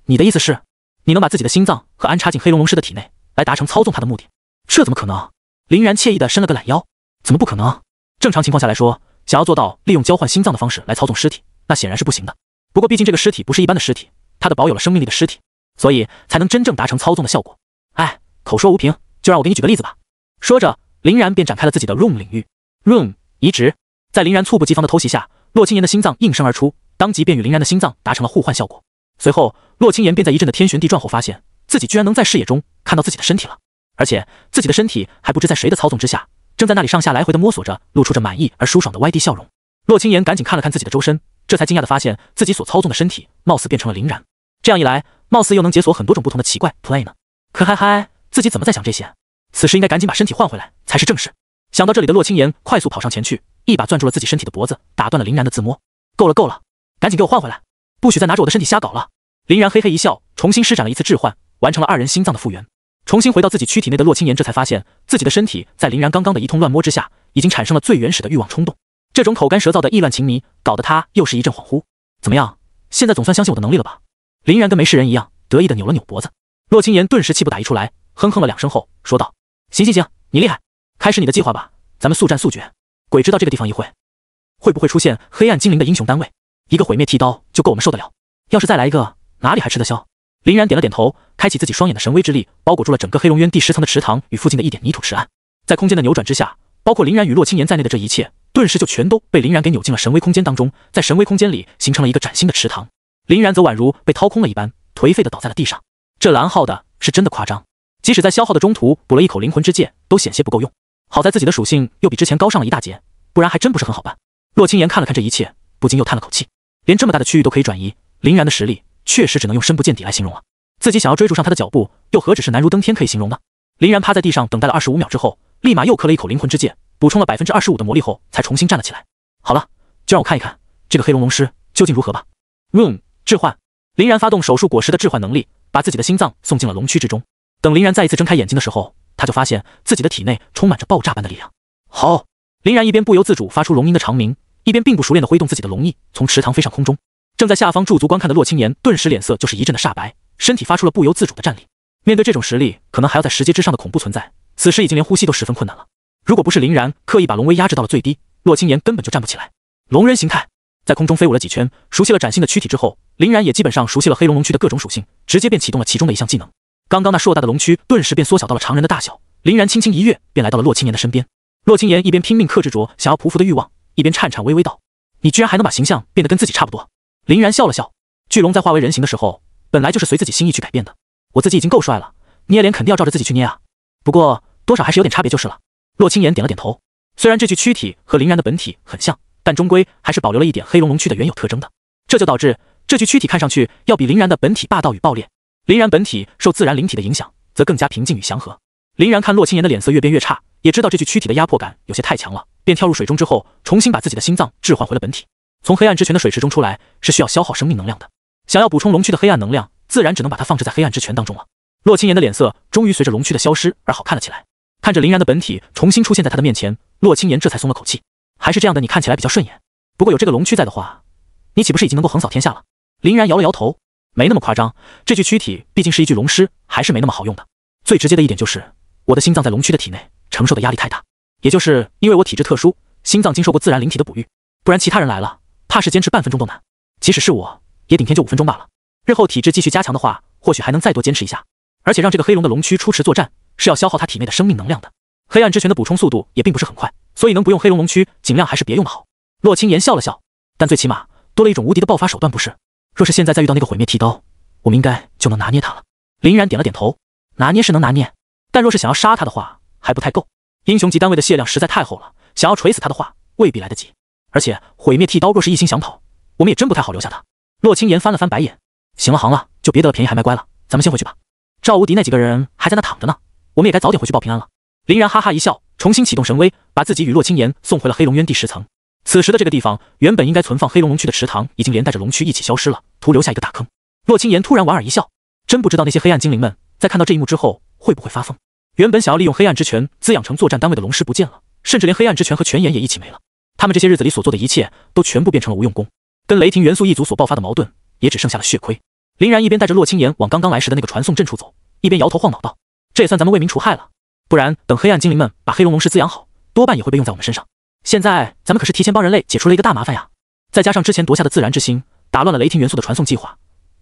你的意思是你能把自己的心脏和安插进黑龙龙尸的体内，来达成操纵他的目的？这怎么可能？林然惬意地伸了个懒腰，怎么不可能？正常情况下来说，想要做到利用交换心脏的方式来操纵尸体，那显然是不行的。不过毕竟这个尸体不是一般的尸体，它的保有了生命力的尸体，所以才能真正达成操纵的效果。哎，口说无凭，就让我给你举个例子吧。说着，林然便展开了自己的 room 领域。room 移植，在林然猝不及防的偷袭下，洛青岩的心脏应声而出，当即便与林然的心脏达成了互换效果。随后，洛青岩便在一阵的天旋地转后，发现自己居然能在视野中看到自己的身体了，而且自己的身体还不知在谁的操纵之下，正在那里上下来回的摸索着，露出着满意而舒爽的歪地笑容。洛青岩赶紧看了看自己的周身，这才惊讶地发现自己所操纵的身体貌似变成了林然。这样一来，貌似又能解锁很多种不同的奇怪 play 呢。可嗨嗨，自己怎么在想这些？此时应该赶紧把身体换回来才是正事。想到这里的洛青岩快速跑上前去，一把攥住了自己身体的脖子，打断了林然的自摸。够了够了，赶紧给我换回来，不许再拿着我的身体瞎搞了。林然嘿嘿一笑，重新施展了一次置换，完成了2人心脏的复原。重新回到自己躯体内的洛青岩这才发现自己的身体在林然刚刚的一通乱摸之下，已经产生了最原始的欲望冲动。这种口干舌燥的意乱情迷，搞得他又是一阵恍惚。怎么样，现在总算相信我的能力了吧？林然跟没事人一样，得意的扭了扭脖子。洛青岩顿时气不打一处来，哼哼了2声后说道：“行行行，你厉害，开始你的计划吧，咱们速战速决。鬼知道这个地方一会不会出现黑暗精灵的英雄单位？一个毁灭剃刀就够我们受得了，要是再来一个，哪里还吃得消？”林然点了点头，开启自己双眼的神威之力，包裹住了整个黑龙渊第10层的池塘与附近的一点泥土池岸。在空间的扭转之下，包括林然与洛青岩在内的这一切，顿时就全都被林然给扭进了神威空间当中，在神威空间里形成了一个崭新的池塘。林然则宛如被掏空了一般，颓废地倒在了地上。这蓝浩的是真的夸张，即使在消耗的中途补了一口灵魂之戒，都险些不够用。好在自己的属性又比之前高上了一大截，不然还真不是很好办。洛青岩看了看这一切，不禁又叹了口气，连这么大的区域都可以转移，林然的实力确实只能用深不见底来形容了。自己想要追逐上他的脚步，又何止是难如登天可以形容呢？林然趴在地上等待了25秒之后，立马又嗑了一口灵魂之戒，补充了25%的魔力后，才重新站了起来。好了，就让我看一看这个黑龙龙师究竟如何吧。置换。林然发动手术果实的置换能力，把自己的心脏送进了龙躯之中。等林然再一次睁开眼睛的时候，他就发现自己的体内充满着爆炸般的力量。好！林然一边不由自主发出龙吟的长鸣，一边并不熟练地挥动自己的龙翼，从池塘飞上空中。正在下方驻足观看的洛青岩顿时脸色就是一阵的煞白，身体发出了不由自主的战栗。面对这种实力，可能还要在10阶之上的恐怖存在，此时已经连呼吸都十分困难了。如果不是林然刻意把龙威压制到了最低，洛青岩根本就站不起来。龙人形态，在空中飞舞了几圈，熟悉了崭新的躯体之后，林然也基本上熟悉了黑龙龙躯的各种属性，直接便启动了其中的一项技能。刚刚那硕大的龙躯顿时便缩小到了常人的大小，林然轻轻一跃，便来到了洛青岩的身边。洛青岩一边拼命克制着想要匍匐的欲望，一边颤颤巍巍道：“你居然还能把形象变得跟自己差不多。”林然笑了笑，巨龙在化为人形的时候，本来就是随自己心意去改变的。我自己已经够帅了，捏脸肯定要照着自己去捏啊。不过多少还是有点差别就是了。洛青岩点了点头，虽然这具躯体和林然的本体很像，但终归还是保留了一点黑龙龙躯的原有特征的，这就导致这具躯体看上去要比林然的本体霸道与爆裂。林然本体受自然灵体的影响，则更加平静与祥和。林然看洛青岩的脸色越变越差，也知道这具躯体的压迫感有些太强了，便跳入水中之后，重新把自己的心脏置换回了本体。从黑暗之泉的水池中出来是需要消耗生命能量的，想要补充龙躯的黑暗能量，自然只能把它放置在黑暗之泉当中了。洛青岩的脸色终于随着龙躯的消失而好看了起来，看着林然的本体重新出现在他的面前，洛青岩这才松了口气。还是这样的，你看起来比较顺眼。不过有这个龙躯在的话，你岂不是已经能够横扫天下了？林然摇了摇头，没那么夸张，这具躯体毕竟是一具龙尸，还是没那么好用的。最直接的一点就是，我的心脏在龙躯的体内承受的压力太大，也就是因为我体质特殊，心脏经受过自然灵体的哺育，不然其他人来了，怕是坚持半分钟都难。即使是我，也顶天就5分钟罢了。日后体质继续加强的话，或许还能再多坚持一下。而且让这个黑龙的龙躯出池作战，是要消耗他体内的生命能量的。黑暗之泉的补充速度也并不是很快，所以能不用黑龙龙躯，尽量还是别用的好。洛青岩笑了笑，但最起码多了一种无敌的爆发手段，不是？若是现在再遇到那个毁灭剃刀，我们应该就能拿捏他了。林然点了点头，拿捏是能拿捏，但若是想要杀他的话，还不太够。英雄级单位的血量实在太厚了，想要锤死他的话，未必来得及。而且毁灭剃刀若是一心想跑，我们也真不太好留下他。洛青岩翻了翻白眼，行了行了，就别得了便宜还卖乖了，咱们先回去吧。赵无敌那几个人还在那躺着呢，我们也该早点回去报平安了。林然哈哈一笑，重新启动神威，把自己与洛青岩送回了黑龙渊第10层。此时的这个地方，原本应该存放黑龙龙躯的池塘，已经连带着龙躯一起消失了，徒留下一个大坑。洛青岩突然莞尔一笑，真不知道那些黑暗精灵们在看到这一幕之后会不会发疯。原本想要利用黑暗之泉滋养成作战单位的龙尸不见了，甚至连黑暗之泉和泉眼也一起没了。他们这些日子里所做的一切，都全部变成了无用功，跟雷霆元素一族所爆发的矛盾，也只剩下了血亏。林然一边带着洛青岩往刚刚来时的那个传送阵处走，一边摇头晃脑道：“这也算咱们为民除害了，不然等黑暗精灵们把黑龙龙尸滋养好，多半也会被用在我们身上。现在咱们可是提前帮人类解除了一个大麻烦呀！再加上之前夺下的自然之心，打乱了雷霆元素的传送计划，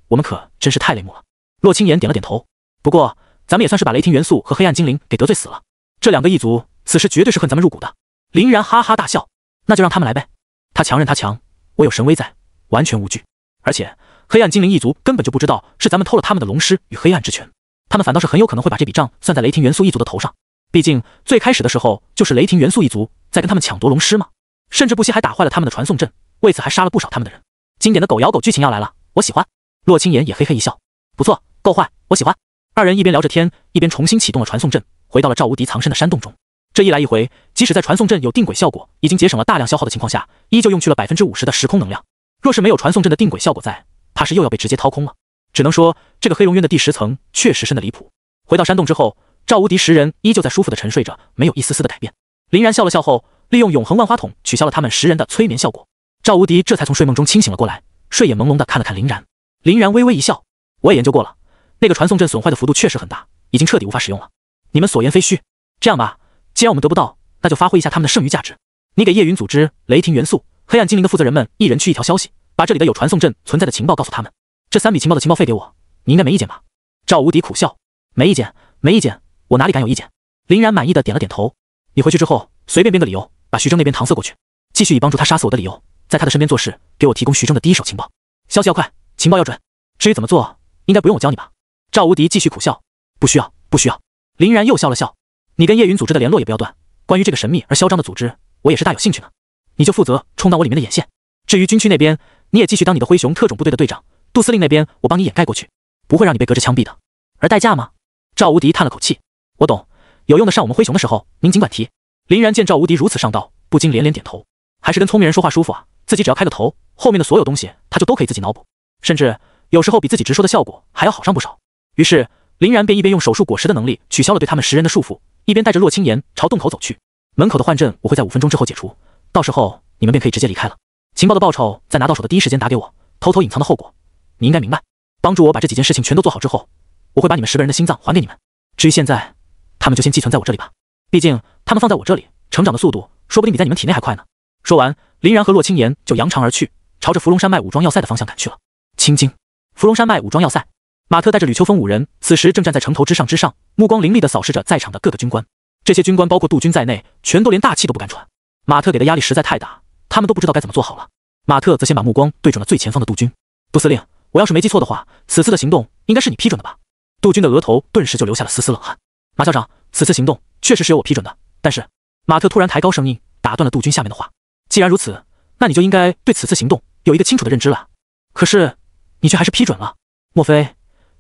我们可真是太泪目了。”洛青岩点了点头，不过咱们也算是把雷霆元素和黑暗精灵给得罪死了，这两个异族此时绝对是恨咱们入骨的。林然哈哈大笑，那就让他们来呗，他强任他强，我有神威在，完全无惧。而且黑暗精灵一族根本就不知道是咱们偷了他们的龙尸与黑暗之泉，他们反倒是很有可能会把这笔账算在雷霆元素一族的头上。毕竟最开始的时候就是雷霆元素一族在跟他们抢夺龙尸嘛，甚至不惜还打坏了他们的传送阵，为此还杀了不少他们的人。经典的狗咬狗剧情要来了，我喜欢。洛青岩也嘿嘿一笑，不错，够坏，我喜欢。二人一边聊着天，一边重新启动了传送阵，回到了赵无敌藏身的山洞中。这一来一回，即使在传送阵有定轨效果，已经节省了大量消耗的情况下，依旧用去了50%的时空能量。若是没有传送阵的定轨效果在，怕是又要被直接掏空了。只能说这个黑龙渊的第10层确实深的离谱。回到山洞之后，赵无敌10人依旧在舒服的沉睡着，没有一丝丝的改变。林然笑了笑后，利用永恒万花筒取消了他们10人的催眠效果。赵无敌这才从睡梦中清醒了过来，睡眼朦胧的看了看林然。林然微微一笑，我也研究过了，那个传送阵损坏的幅度确实很大，已经彻底无法使用了。你们所言非虚。这样吧，既然我们得不到，那就发挥一下他们的剩余价值。你给夜云组织、雷霆元素、黑暗精灵的负责人们一人去一条消息，把这里的有传送阵存在的情报告诉他们。这3笔情报的情报费给我，你应该没意见吧？赵无敌苦笑，没意见，没意见，我哪里敢有意见？林然满意的点了点头。你回去之后，随便编个理由，把徐峥那边搪塞过去，继续以帮助他杀死我的理由，在他的身边做事，给我提供徐峥的第一手情报。消息要快，情报要准。至于怎么做，应该不用我教你吧？赵无敌继续苦笑，不需要，不需要。林然又笑了笑，你跟夜云组织的联络也不要断，关于这个神秘而嚣张的组织，我也是大有兴趣呢。你就负责充当我里面的眼线，至于军区那边，你也继续当你的灰熊特种部队的队长。杜司令那边，我帮你掩盖过去，不会让你被隔着枪毙的。而代价吗？赵无敌叹了口气，我懂，有用得上我们灰熊的时候，您尽管提。林然见赵无敌如此上道，不禁连连点头，还是跟聪明人说话舒服啊，自己只要开个头，后面的所有东西他就都可以自己脑补，甚至有时候比自己直说的效果还要好上不少。于是林然便一边用手术果实的能力取消了对他们10人的束缚，一边带着洛青岩朝洞口走去。门口的幻阵我会在5分钟之后解除，到时候你们便可以直接离开了。情报的报酬在拿到手的第一时间打给我，偷偷隐藏的后果你应该明白。帮助我把这几件事情全都做好之后，我会把你们10个人的心脏还给你们。至于现在，他们就先寄存在我这里吧，毕竟他们放在我这里，成长的速度说不定比在你们体内还快呢。说完，林然和洛青岩就扬长而去，朝着伏龙山脉武装要塞的方向赶去了。青京，伏龙山脉武装要塞，马特带着吕秋风5人，此时正站在城头之上，目光凌厉地扫视着在场的各个军官。这些军官包括杜军在内，全都连大气都不敢喘。马特给的压力实在太大，他们都不知道该怎么做好了。马特则先把目光对准了最前方的杜军。杜司令，我要是没记错的话，此次的行动应该是你批准的吧？杜军的额头顿时就留下了丝丝冷汗。马校长，此次行动确实是由我批准的，但是……马特突然抬高声音，打断了杜军下面的话。既然如此，那你就应该对此次行动有一个清楚的认知了。可是，你却还是批准了，莫非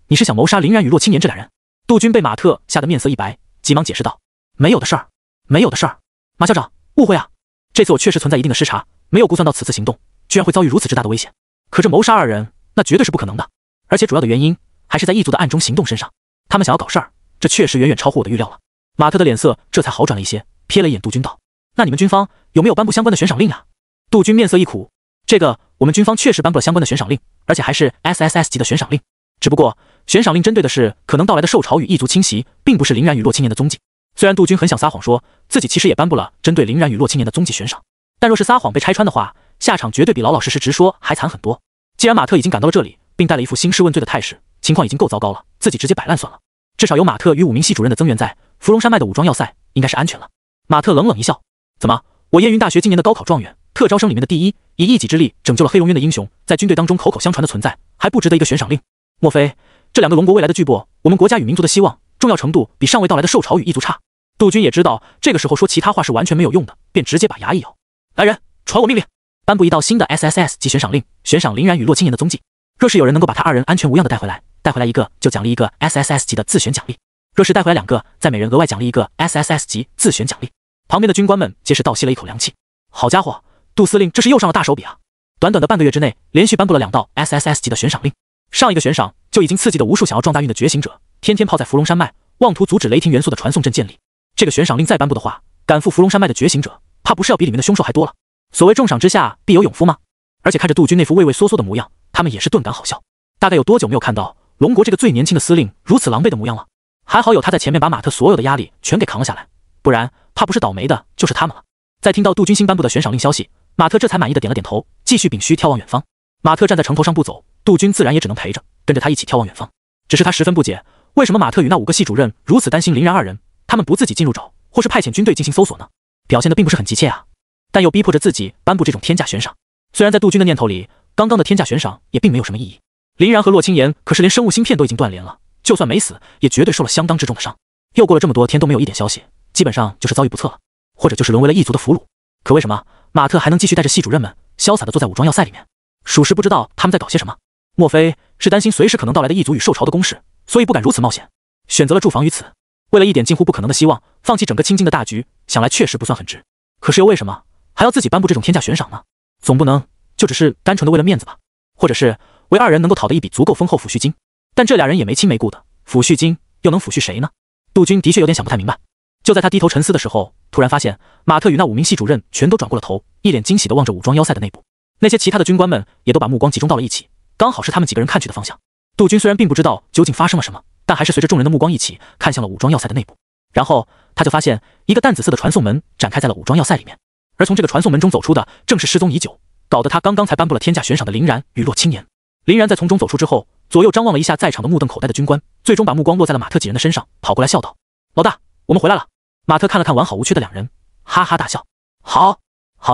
你是想谋杀林然与洛青岩这2人？杜军被马特吓得面色一白，急忙解释道：“没有的事儿，没有的事儿。马校长，误会啊！这次我确实存在一定的失察，没有估算到此次行动居然会遭遇如此之大的危险。可这谋杀2人，那绝对是不可能的，而且主要的原因还是在异族的暗中行动身上。他们想要搞事儿，这确实远远超乎我的预料了。”马特的脸色这才好转了一些，瞥了一眼杜军道：“那你们军方有没有颁布相关的悬赏令啊？”杜军面色一苦：“这个，我们军方确实颁布了相关的悬赏令，而且还是 SSS 级的悬赏令。只不过，悬赏令针对的是可能到来的兽潮与异族侵袭，并不是林然与洛青岩的踪迹。虽然杜军很想撒谎说自己其实也颁布了针对林然与洛青岩的踪迹悬赏，但若是撒谎被拆穿的话，下场绝对比老老实实直说还惨很多。既然马特已经赶到了这里，并带了一副兴师问罪的态势，情况已经够糟糕了，自己直接摆烂算了。至少有马特与5名系主任的增援在，伏龙山脉的武装要塞应该是安全了。”马特冷冷一笑：“怎么，我燕云大学今年的高考状元，特招生里面的第一，以一己之力拯救了黑龙渊的英雄，在军队当中口口相传的存在，还不值得一个悬赏令？莫非这2个龙国未来的巨擘，我们国家与民族的希望，重要程度比尚未到来的兽潮与异族差？”杜军也知道这个时候说其他话是完全没有用的，便直接把牙一咬：“来人，传我命令，颁布一道新的 SSS 级悬赏令，悬赏林然与洛青岩的踪迹。若是有人能够把他2人安全无恙的带回来一个，就奖励一个 SSS 级的自选奖励；若是带回来2个，再每人额外奖励一个 SSS 级自选奖励。”旁边的军官们皆是倒吸了一口凉气。好家伙，杜司令这是又上了大手笔啊！短短的半个月之内，连续颁布了2道 SSS 级的悬赏令。上一个悬赏就已经刺激了无数想要撞大运的觉醒者，天天泡在伏龙山脉，妄图阻止雷霆元素的传送阵建立。这个悬赏令再颁布的话，赶赴伏龙山脉的觉醒者，怕不是要比里面的凶兽还多了。所谓重赏之下必有勇夫吗？而且看着杜军那副畏畏缩缩的模样，他们也是顿感好笑。大概有多久没有看到龙国这个最年轻的司令如此狼狈的模样了？还好有他在前面把马特所有的压力全给扛了下来，不然怕不是倒霉的就是他们了。在听到杜军新颁布的悬赏令消息，马特这才满意的点了点头，继续屏虚眺望远方。马特站在城头上不走，杜军自然也只能陪着，跟着他一起眺望远方。只是他十分不解，为什么马特与那5个系主任如此担心林然2人，他们不自己进入找，或是派遣军队进行搜索呢？表现的并不是很急切啊，但又逼迫着自己颁布这种天价悬赏。虽然在杜军的念头里，刚刚的天价悬赏也并没有什么意义。林然和洛青岩可是连生物芯片都已经断联了，就算没死，也绝对受了相当之重的伤。又过了这么多天都没有一点消息，基本上就是遭遇不测了，或者就是沦为了异族的俘虏。可为什么马特还能继续带着系主任们潇洒地坐在武装要塞里面？属实不知道他们在搞些什么。莫非是担心随时可能到来的异族与兽潮的攻势，所以不敢如此冒险，选择了驻防于此？为了一点近乎不可能的希望，放弃整个青京的大局，想来确实不算很值。可是又为什么还要自己颁布这种天价悬赏呢？总不能就只是单纯的为了面子吧？或者是为2人能够讨得一笔足够丰厚抚恤金？但这2人也没亲没故的，抚恤金又能抚恤谁呢？杜军的确有点想不太明白。就在他低头沉思的时候，突然发现马特与那5名系主任全都转过了头，一脸惊喜地望着武装要塞的内部。那些其他的军官们也都把目光集中到了一起，刚好是他们几个人看去的方向。杜军虽然并不知道究竟发生了什么，但还是随着众人的目光一起看向了武装要塞的内部。然后他就发现一个淡紫色的传送门展开在了武装要塞里面，而从这个传送门中走出的正是失踪已久，搞得他刚刚才颁布了天价悬赏的林然与洛青年。林然在从中走出之后，左右张望了一下在场的目瞪口呆的军官，最终把目光落在了马特几人的身上，跑过来笑道：“老大，我们回来了。”马特看了看完好无缺的两人，哈哈大笑：“好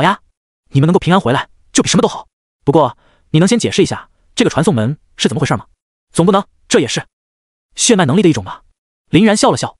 呀，你们能够平安回来就比什么都好。不过你能先解释一下这个传送门是怎么回事吗？总不能这也是血脉能力的一种吧？”林然笑了笑：“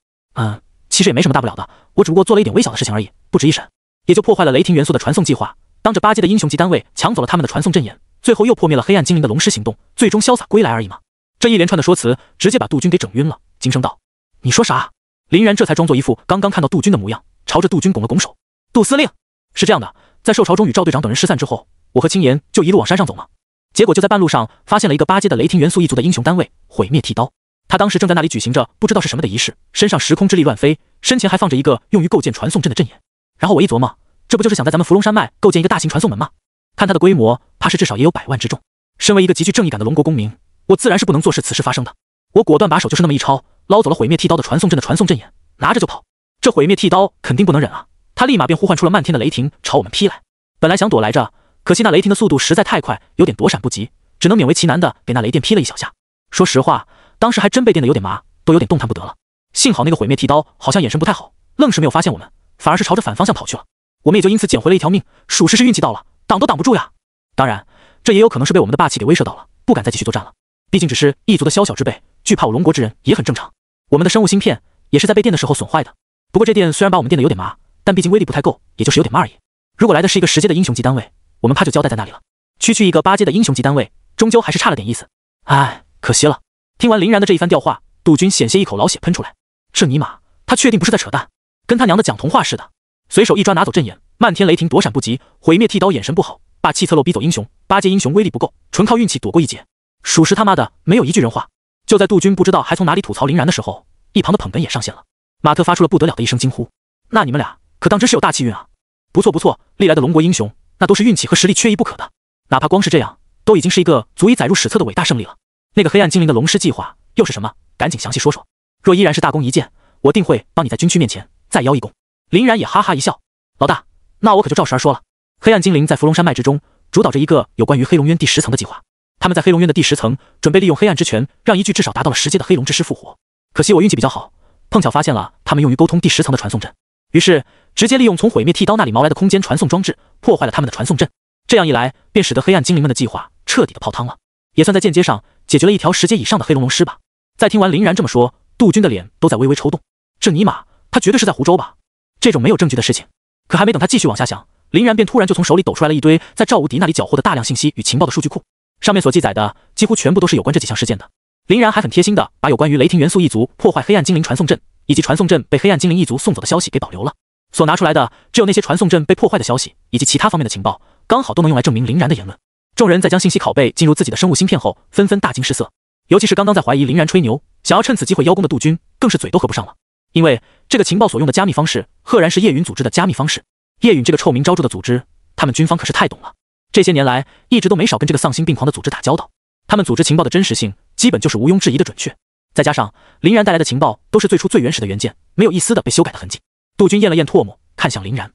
其实也没什么大不了的，我只不过做了一点微小的事情而已，不值一审，也就破坏了雷霆元素的传送计划，当着8阶的英雄级单位抢走了他们的传送阵眼，最后又破灭了黑暗精灵的龙狮行动，最终潇洒归来而已嘛。”这一连串的说辞直接把杜军给整晕了，惊声道：“你说啥？”林然这才装作一副刚刚看到杜军的模样，朝着杜军拱了拱手：“杜司令，是这样的，在受朝中与赵队长等人失散之后，我和青岩就一路往山上走嘛，结果就在半路上发现了一个8阶的雷霆元素一族的英雄单位毁灭剃刀。他当时正在那里举行着不知道是什么的仪式，身上时空之力乱飞，身前还放着一个用于构建传送阵的阵眼。然后我一琢磨，这不就是想在咱们伏龙山脉构建一个大型传送门吗？看它的规模，怕是至少也有100万之众。身为一个极具正义感的龙国公民，我自然是不能坐视此事发生的。我果断把手就是那么一抄，捞走了毁灭剃刀的传送阵的传送阵眼，拿着就跑。这毁灭剃刀肯定不能忍啊，他立马便呼唤出了漫天的雷霆朝我们劈来。本来想躲来着，可惜那雷霆的速度实在太快，有点躲闪不及，只能勉为其难的给那雷电劈了一小下。说实话，当时还真被电得有点麻，都有点动弹不得了。幸好那个毁灭剃刀好像眼神不太好，愣是没有发现我们，反而是朝着反方向跑去了。我们也就因此捡回了一条命，属实是运气到了，挡都挡不住呀。当然，这也有可能是被我们的霸气给威慑到了，不敢再继续作战了。毕竟只是一族的宵小之辈，惧怕我龙国之人也很正常。我们的生物芯片也是在被电的时候损坏的，不过这电虽然把我们电得有点麻，但毕竟威力不太够，也就是有点麻而已。如果来的是一个10阶的英雄级单位，我们怕就交代在那里了。区区一个8阶的英雄级单位，终究还是差了点意思。唉，可惜了。听完林然的这一番调话，杜军险些一口老血喷出来。这尼玛，他确定不是在扯淡？跟他娘的讲童话似的。随手一抓拿走阵眼，漫天雷霆躲闪不及，毁灭剃刀眼神不好，霸气侧漏逼走英雄，8阶英雄威力不够，纯靠运气躲过一劫。属实他妈的没有一句人话。就在杜军不知道还从哪里吐槽林然的时候，一旁的捧哏也上线了。马特发出了不得了的一声惊呼：“那你们俩可当真是有大气运啊！不错不错，历来的龙国英雄那都是运气和实力缺一不可的，哪怕光是这样，都已经是一个足以载入史册的伟大胜利了。那个黑暗精灵的龙狮计划又是什么？赶紧详细说说。若依然是大功一件，我定会帮你在军区面前再邀一功。”林然也哈哈一笑：“老大，那我可就照实说了。黑暗精灵在伏龙山脉之中主导着一个有关于黑龙渊第10层的计划，他们在黑龙渊的第10层准备利用黑暗之拳让一具至少达到了10阶的黑龙之尸复活。可惜我运气比较好，碰巧发现了他们用于沟通第10层的传送阵，于是直接利用从毁灭剃刀那里毛来的空间传送装置破坏了他们的传送阵。这样一来，便使得黑暗精灵们的计划彻底的泡汤了，也算在间接上解决了一条10阶以上的黑龙龙尸吧。在听完林然这么说，杜军的脸都在微微抽动。这尼玛，他绝对是在胡诌吧？这种没有证据的事情。可还没等他继续往下想，林然便突然就从手里抖出来了一堆在赵无敌那里缴获的大量信息与情报的数据库，上面所记载的几乎全部都是有关这几项事件的。林然还很贴心的把有关于雷霆元素一族破坏黑暗精灵传送阵以及传送阵被黑暗精灵一族送走的消息给保留了，所拿出来的只有那些传送阵被破坏的消息以及其他方面的情报，刚好都能用来证明林然的言论。众人在将信息拷贝进入自己的生物芯片后，纷纷大惊失色，尤其是刚刚在怀疑林然吹牛，想要趁此机会邀功的杜军，更是嘴都合不上了。因为这个情报所用的加密方式，赫然是叶允组织的加密方式。叶允这个臭名昭著的组织，他们军方可是太懂了，这些年来一直都没少跟这个丧心病狂的组织打交道。他们组织情报的真实性，基本就是毋庸置疑的准确。再加上林然带来的情报都是最初最原始的原件，没有一丝的被修改的痕迹。杜军咽了咽唾沫，看向林然，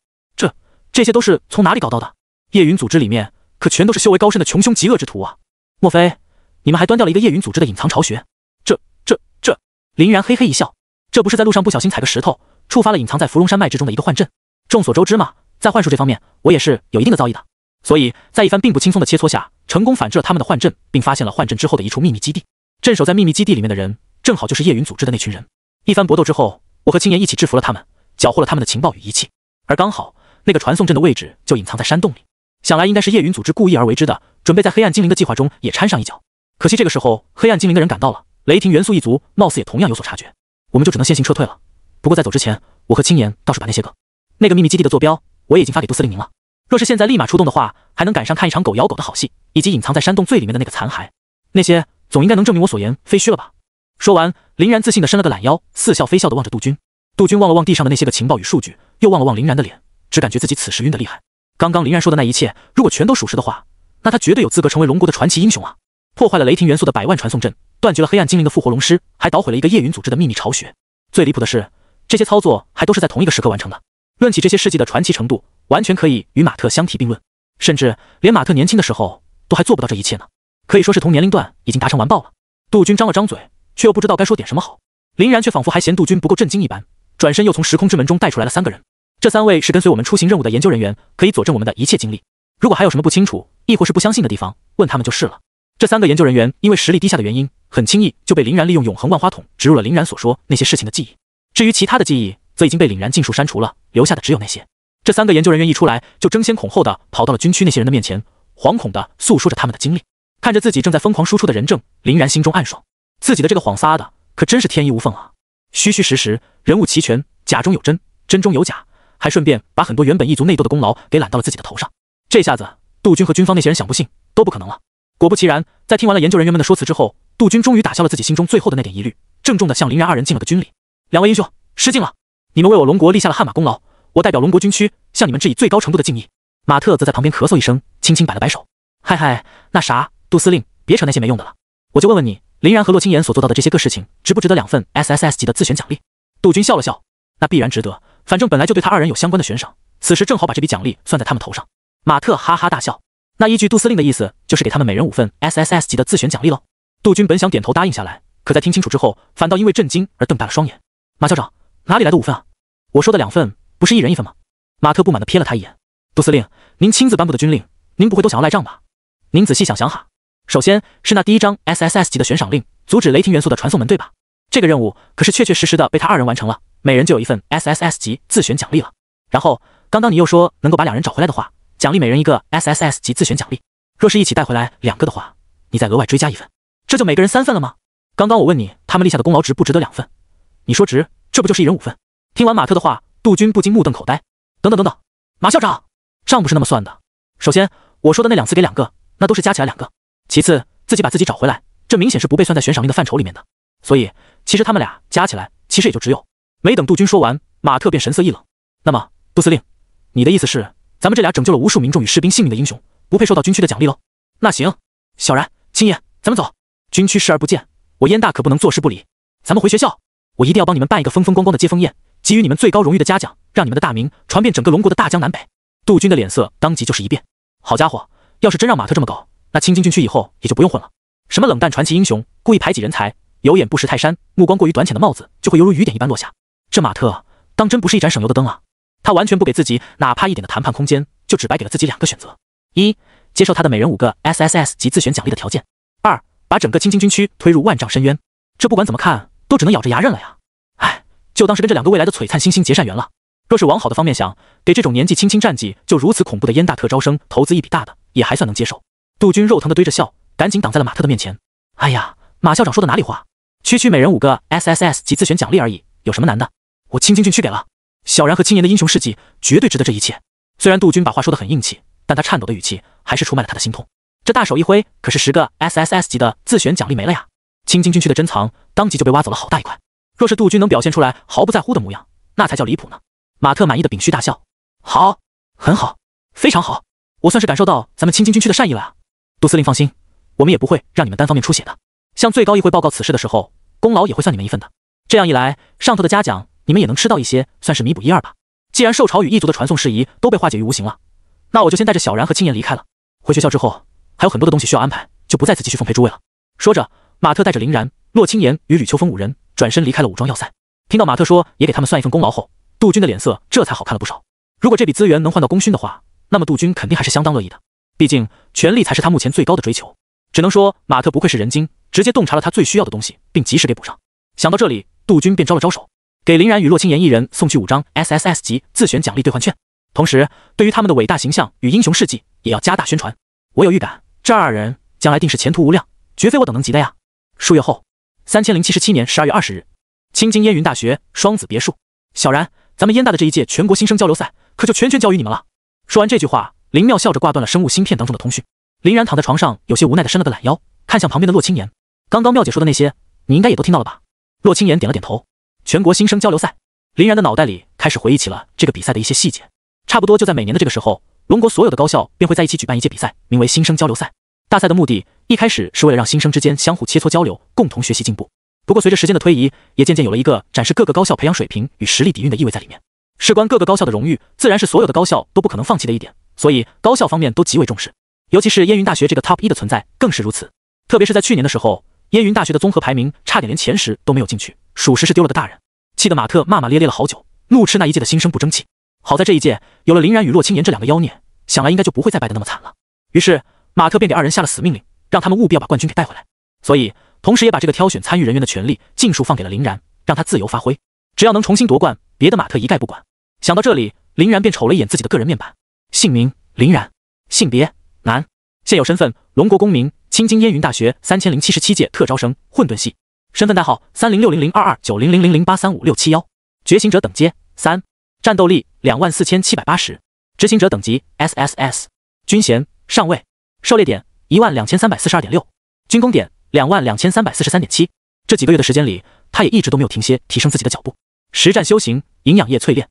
这些都是从哪里搞到的？叶允组织里面可全都是修为高深的穷凶极恶之徒啊！莫非你们还端掉了一个叶允组织的隐藏巢穴？这……林然嘿嘿一笑，这不是在路上不小心踩个石头，触发了隐藏在伏龙山脉之中的一个幻阵。众所周知嘛，在幻术这方面，我也是有一定的造诣的。所以在一番并不轻松的切磋下，成功反制了他们的幻阵，并发现了幻阵之后的一处秘密基地。镇守在秘密基地里面的人，正好就是叶允组织的那群人。一番搏斗之后，我和青岩一起制服了他们，缴获了他们的情报与仪器。而刚好那个传送阵的位置就隐藏在山洞里，想来应该是叶允组织故意而为之的，准备在黑暗精灵的计划中也掺上一脚。可惜这个时候黑暗精灵的人赶到了，雷霆元素一族貌似也同样有所察觉，我们就只能先行撤退了。不过在走之前，我和青岩倒是把那个秘密基地的坐标我也已经发给杜司令您了。若是现在立马出动的话，还能赶上看一场狗咬狗的好戏，以及隐藏在山洞最里面的那个残骸，那些总应该能证明我所言非虚了吧？说完，林然自信地伸了个懒腰，似笑非笑地望着杜军。杜军望了望地上的那些个情报与数据，又望了望林然的脸，只感觉自己此时晕得厉害。刚刚林然说的那一切，如果全都属实的话，那他绝对有资格成为龙国的传奇英雄啊！破坏了雷霆元素的100万传送阵，断绝了黑暗精灵的复活龙师，还捣毁了一个夜云组织的秘密巢穴。最离谱的是，这些操作还都是在同一个时刻完成的。论起这些事迹的传奇程度，完全可以与马特相提并论，甚至连马特年轻的时候都还做不到这一切呢。可以说是同年龄段已经达成完爆了。杜军张了张嘴，却又不知道该说点什么好。林然却仿佛还嫌杜军不够震惊一般，转身又从时空之门中带出来了3个人。这3位是跟随我们出行任务的研究人员，可以佐证我们的一切经历。如果还有什么不清楚，亦或是不相信的地方，问他们就是了。这3个研究人员因为实力低下的原因，很轻易就被林然利用永恒万花筒植入了林然所说那些事情的记忆。至于其他的记忆，则已经被林然尽数删除了，留下的只有那些。这3个研究人员一出来，就争先恐后的跑到了军区那些人的面前，惶恐的诉说着他们的经历。看着自己正在疯狂输出的人证，林然心中暗爽，自己的这个谎撒的可真是天衣无缝啊！虚虚实实，人物齐全，假中有真，真中有假，还顺便把很多原本一族内斗的功劳给揽到了自己的头上。这下子，杜军和军方那些人想不信都不可能了。果不其然，在听完了研究人员们的说辞之后，杜军终于打消了自己心中最后的那点疑虑，郑重的向林然2人敬了个军礼。2位英雄，失敬了，你们为我龙国立下了汗马功劳，我代表龙国军区向你们致以最高程度的敬意。马特则在旁边咳嗽一声，轻轻摆了摆手。嗨，那啥，杜司令，别扯那些没用的了，我就问问你，林然和洛青言所做到的这些个事情，值不值得2份 SSS 级的自选奖励？杜军笑了笑，那必然值得，反正本来就对他2人有相关的悬赏，此时正好把这笔奖励算在他们头上。马特哈哈大笑，那依据杜司令的意思，就是给他们每人5份 SSS 级的自选奖励喽。杜军本想点头答应下来，可在听清楚之后，反倒因为震惊而瞪大了双眼。马校长，哪里来的5份啊？我说的2份，不是1人1份吗？马特不满地瞥了他一眼。杜司令，您亲自颁布的军令，您不会都想要赖账吧？您仔细想想哈。首先是那第1张 SSS 级的悬赏令，阻止雷霆元素的传送门，对吧？这个任务可是确确实实的被他2人完成了，每人就有1份 SSS 级自选奖励了。然后刚刚你又说能够把2人找回来的话，奖励每人1个 SSS 级自选奖励。若是一起带回来2个的话，你再额外追加1份，这就每个人3份了吗？刚刚我问你，他们立下的功劳值不值得2份？你说值，这不就是1人5份？听完马特的话，杜军不禁目瞪口呆。等等，马校长，账不是那么算的。首先我说的那2次给2个，那都是加起来2个。其次，自己把自己找回来，这明显是不被算在悬赏令的范畴里面的。所以，其实他们俩加起来，其实也就只有……没等杜军说完，马特便神色一冷。那么，杜司令，你的意思是，咱们这俩拯救了无数民众与士兵性命的英雄，不配受到军区的奖励喽？那行，小然、青爷，咱们走。军区视而不见，我燕大可不能坐视不理。咱们回学校，我一定要帮你们办一个风风光光的接风宴，给予你们最高荣誉的嘉奖，让你们的大名传遍整个龙国的大江南北。杜军的脸色当即就是一变。好家伙，要是真让马特这么搞，那青金军区以后也就不用混了。什么冷淡传奇英雄，故意排挤人才，有眼不识泰山，目光过于短浅的帽子就会犹如雨点一般落下。这马特当真不是一盏省油的灯啊！他完全不给自己哪怕一点的谈判空间，就只白给了自己2个选择：一，接受他的每人5个 SSS 级自选奖励的条件；二，把整个青金军区推入万丈深渊。这不管怎么看，都只能咬着牙认了呀！哎，就当是跟这2个未来的璀璨星星结善缘了。若是往好的方面想，给这种年纪轻轻战绩就如此恐怖的燕大特招生投资一笔大的，也还算能接受。杜军肉疼的堆着笑，赶紧挡在了马特的面前。哎呀，马校长说的哪里话？区每人5个 SSS 级自选奖励而已，有什么难的？我青金军区给了。小然和青年的英雄事迹绝对值得这一切。虽然杜军把话说得很硬气，但他颤抖的语气还是出卖了他的心痛。这大手一挥，可是10个 SSS 级的自选奖励没了呀！青金军区的珍藏当即就被挖走了好大一块。若是杜军能表现出来毫不在乎的模样，那才叫离谱呢。马特满意的屏虚大笑，好，很好，非常好，我算是感受到咱们青金军区的善意了啊！杜司令放心，我们也不会让你们单方面出血的。向最高议会报告此事的时候，功劳也会算你们1份的。这样一来，上头的嘉奖你们也能吃到一些，算是弥补1、2吧。既然受潮与异族的传送事宜都被化解于无形了，那我就先带着小然和青言离开了。回学校之后，还有很多的东西需要安排，就不再自己去奉陪诸位了。说着，马特带着林然、洛青言与吕秋风5人转身离开了武装要塞。听到马特说也给他们算1份功劳后，杜军的脸色这才好看了不少。如果这笔资源能换到功勋的话，那么杜军肯定还是相当乐意的。毕竟权力才是他目前最高的追求。只能说马特不愧是人精，直接洞察了他最需要的东西，并及时给补上。想到这里，杜军便招了招手，给林然与洛青言1人送去5张 SSS 级自选奖励兑换券，同时对于他们的伟大形象与英雄事迹也要加大宣传。我有预感，这2人将来定是前途无量，绝非我等能及的呀。数月后，3077年12月20日，青金烟云大学双子别墅。小然，咱们燕大的这一届全国新生交流赛可就全交于你们了。说完这句话，林妙笑着挂断了生物芯片当中的通讯。林然躺在床上，有些无奈的伸了个懒腰，看向旁边的洛青言。刚刚妙姐说的那些，你应该也都听到了吧？洛青言点了点头。全国新生交流赛，林然的脑袋里开始回忆起了这个比赛的一些细节。差不多就在每年的这个时候，龙国所有的高校便会在一起举办一届比赛，名为新生交流赛。大赛的目的一开始是为了让新生之间相互切磋交流，共同学习进步。不过随着时间的推移，也渐渐有了一个展示各个高校培养水平与实力底蕴的意味在里面。事关各个高校的荣誉，自然是所有的高校都不可能放弃的一点，所以高校方面都极为重视。尤其是燕云大学这个 Top 1的存在更是如此。特别是在去年的时候，燕云大学的综合排名差点连前10都没有进去，属实是丢了个大人，气得马特骂骂咧咧了好久，怒斥那一届的新生不争气。好在这一届有了林然与洛青言这两个妖孽，想来应该就不会再败得那么惨了。于是马特便给二人下了死命令，让他们务必要把冠军给带回来。所以同时也把这个挑选参与人员的权利尽数放给了林然，让他自由发挥，只要能重新夺冠，别的马特一概不管。想到这里，林然便瞅了一眼自己的个人面板，姓名林然，性别男，现有身份龙国公民，青津燕云大学3077届特招生混沌系，身份代号306002290000835671，觉醒者等阶3，战斗力24780，执行者等级 SSS， 军衔上尉，狩猎点12342.6，军功点22343.7。这几个月的时间里，他也一直都没有停歇提升自己的脚步，实战修行，营养液淬炼，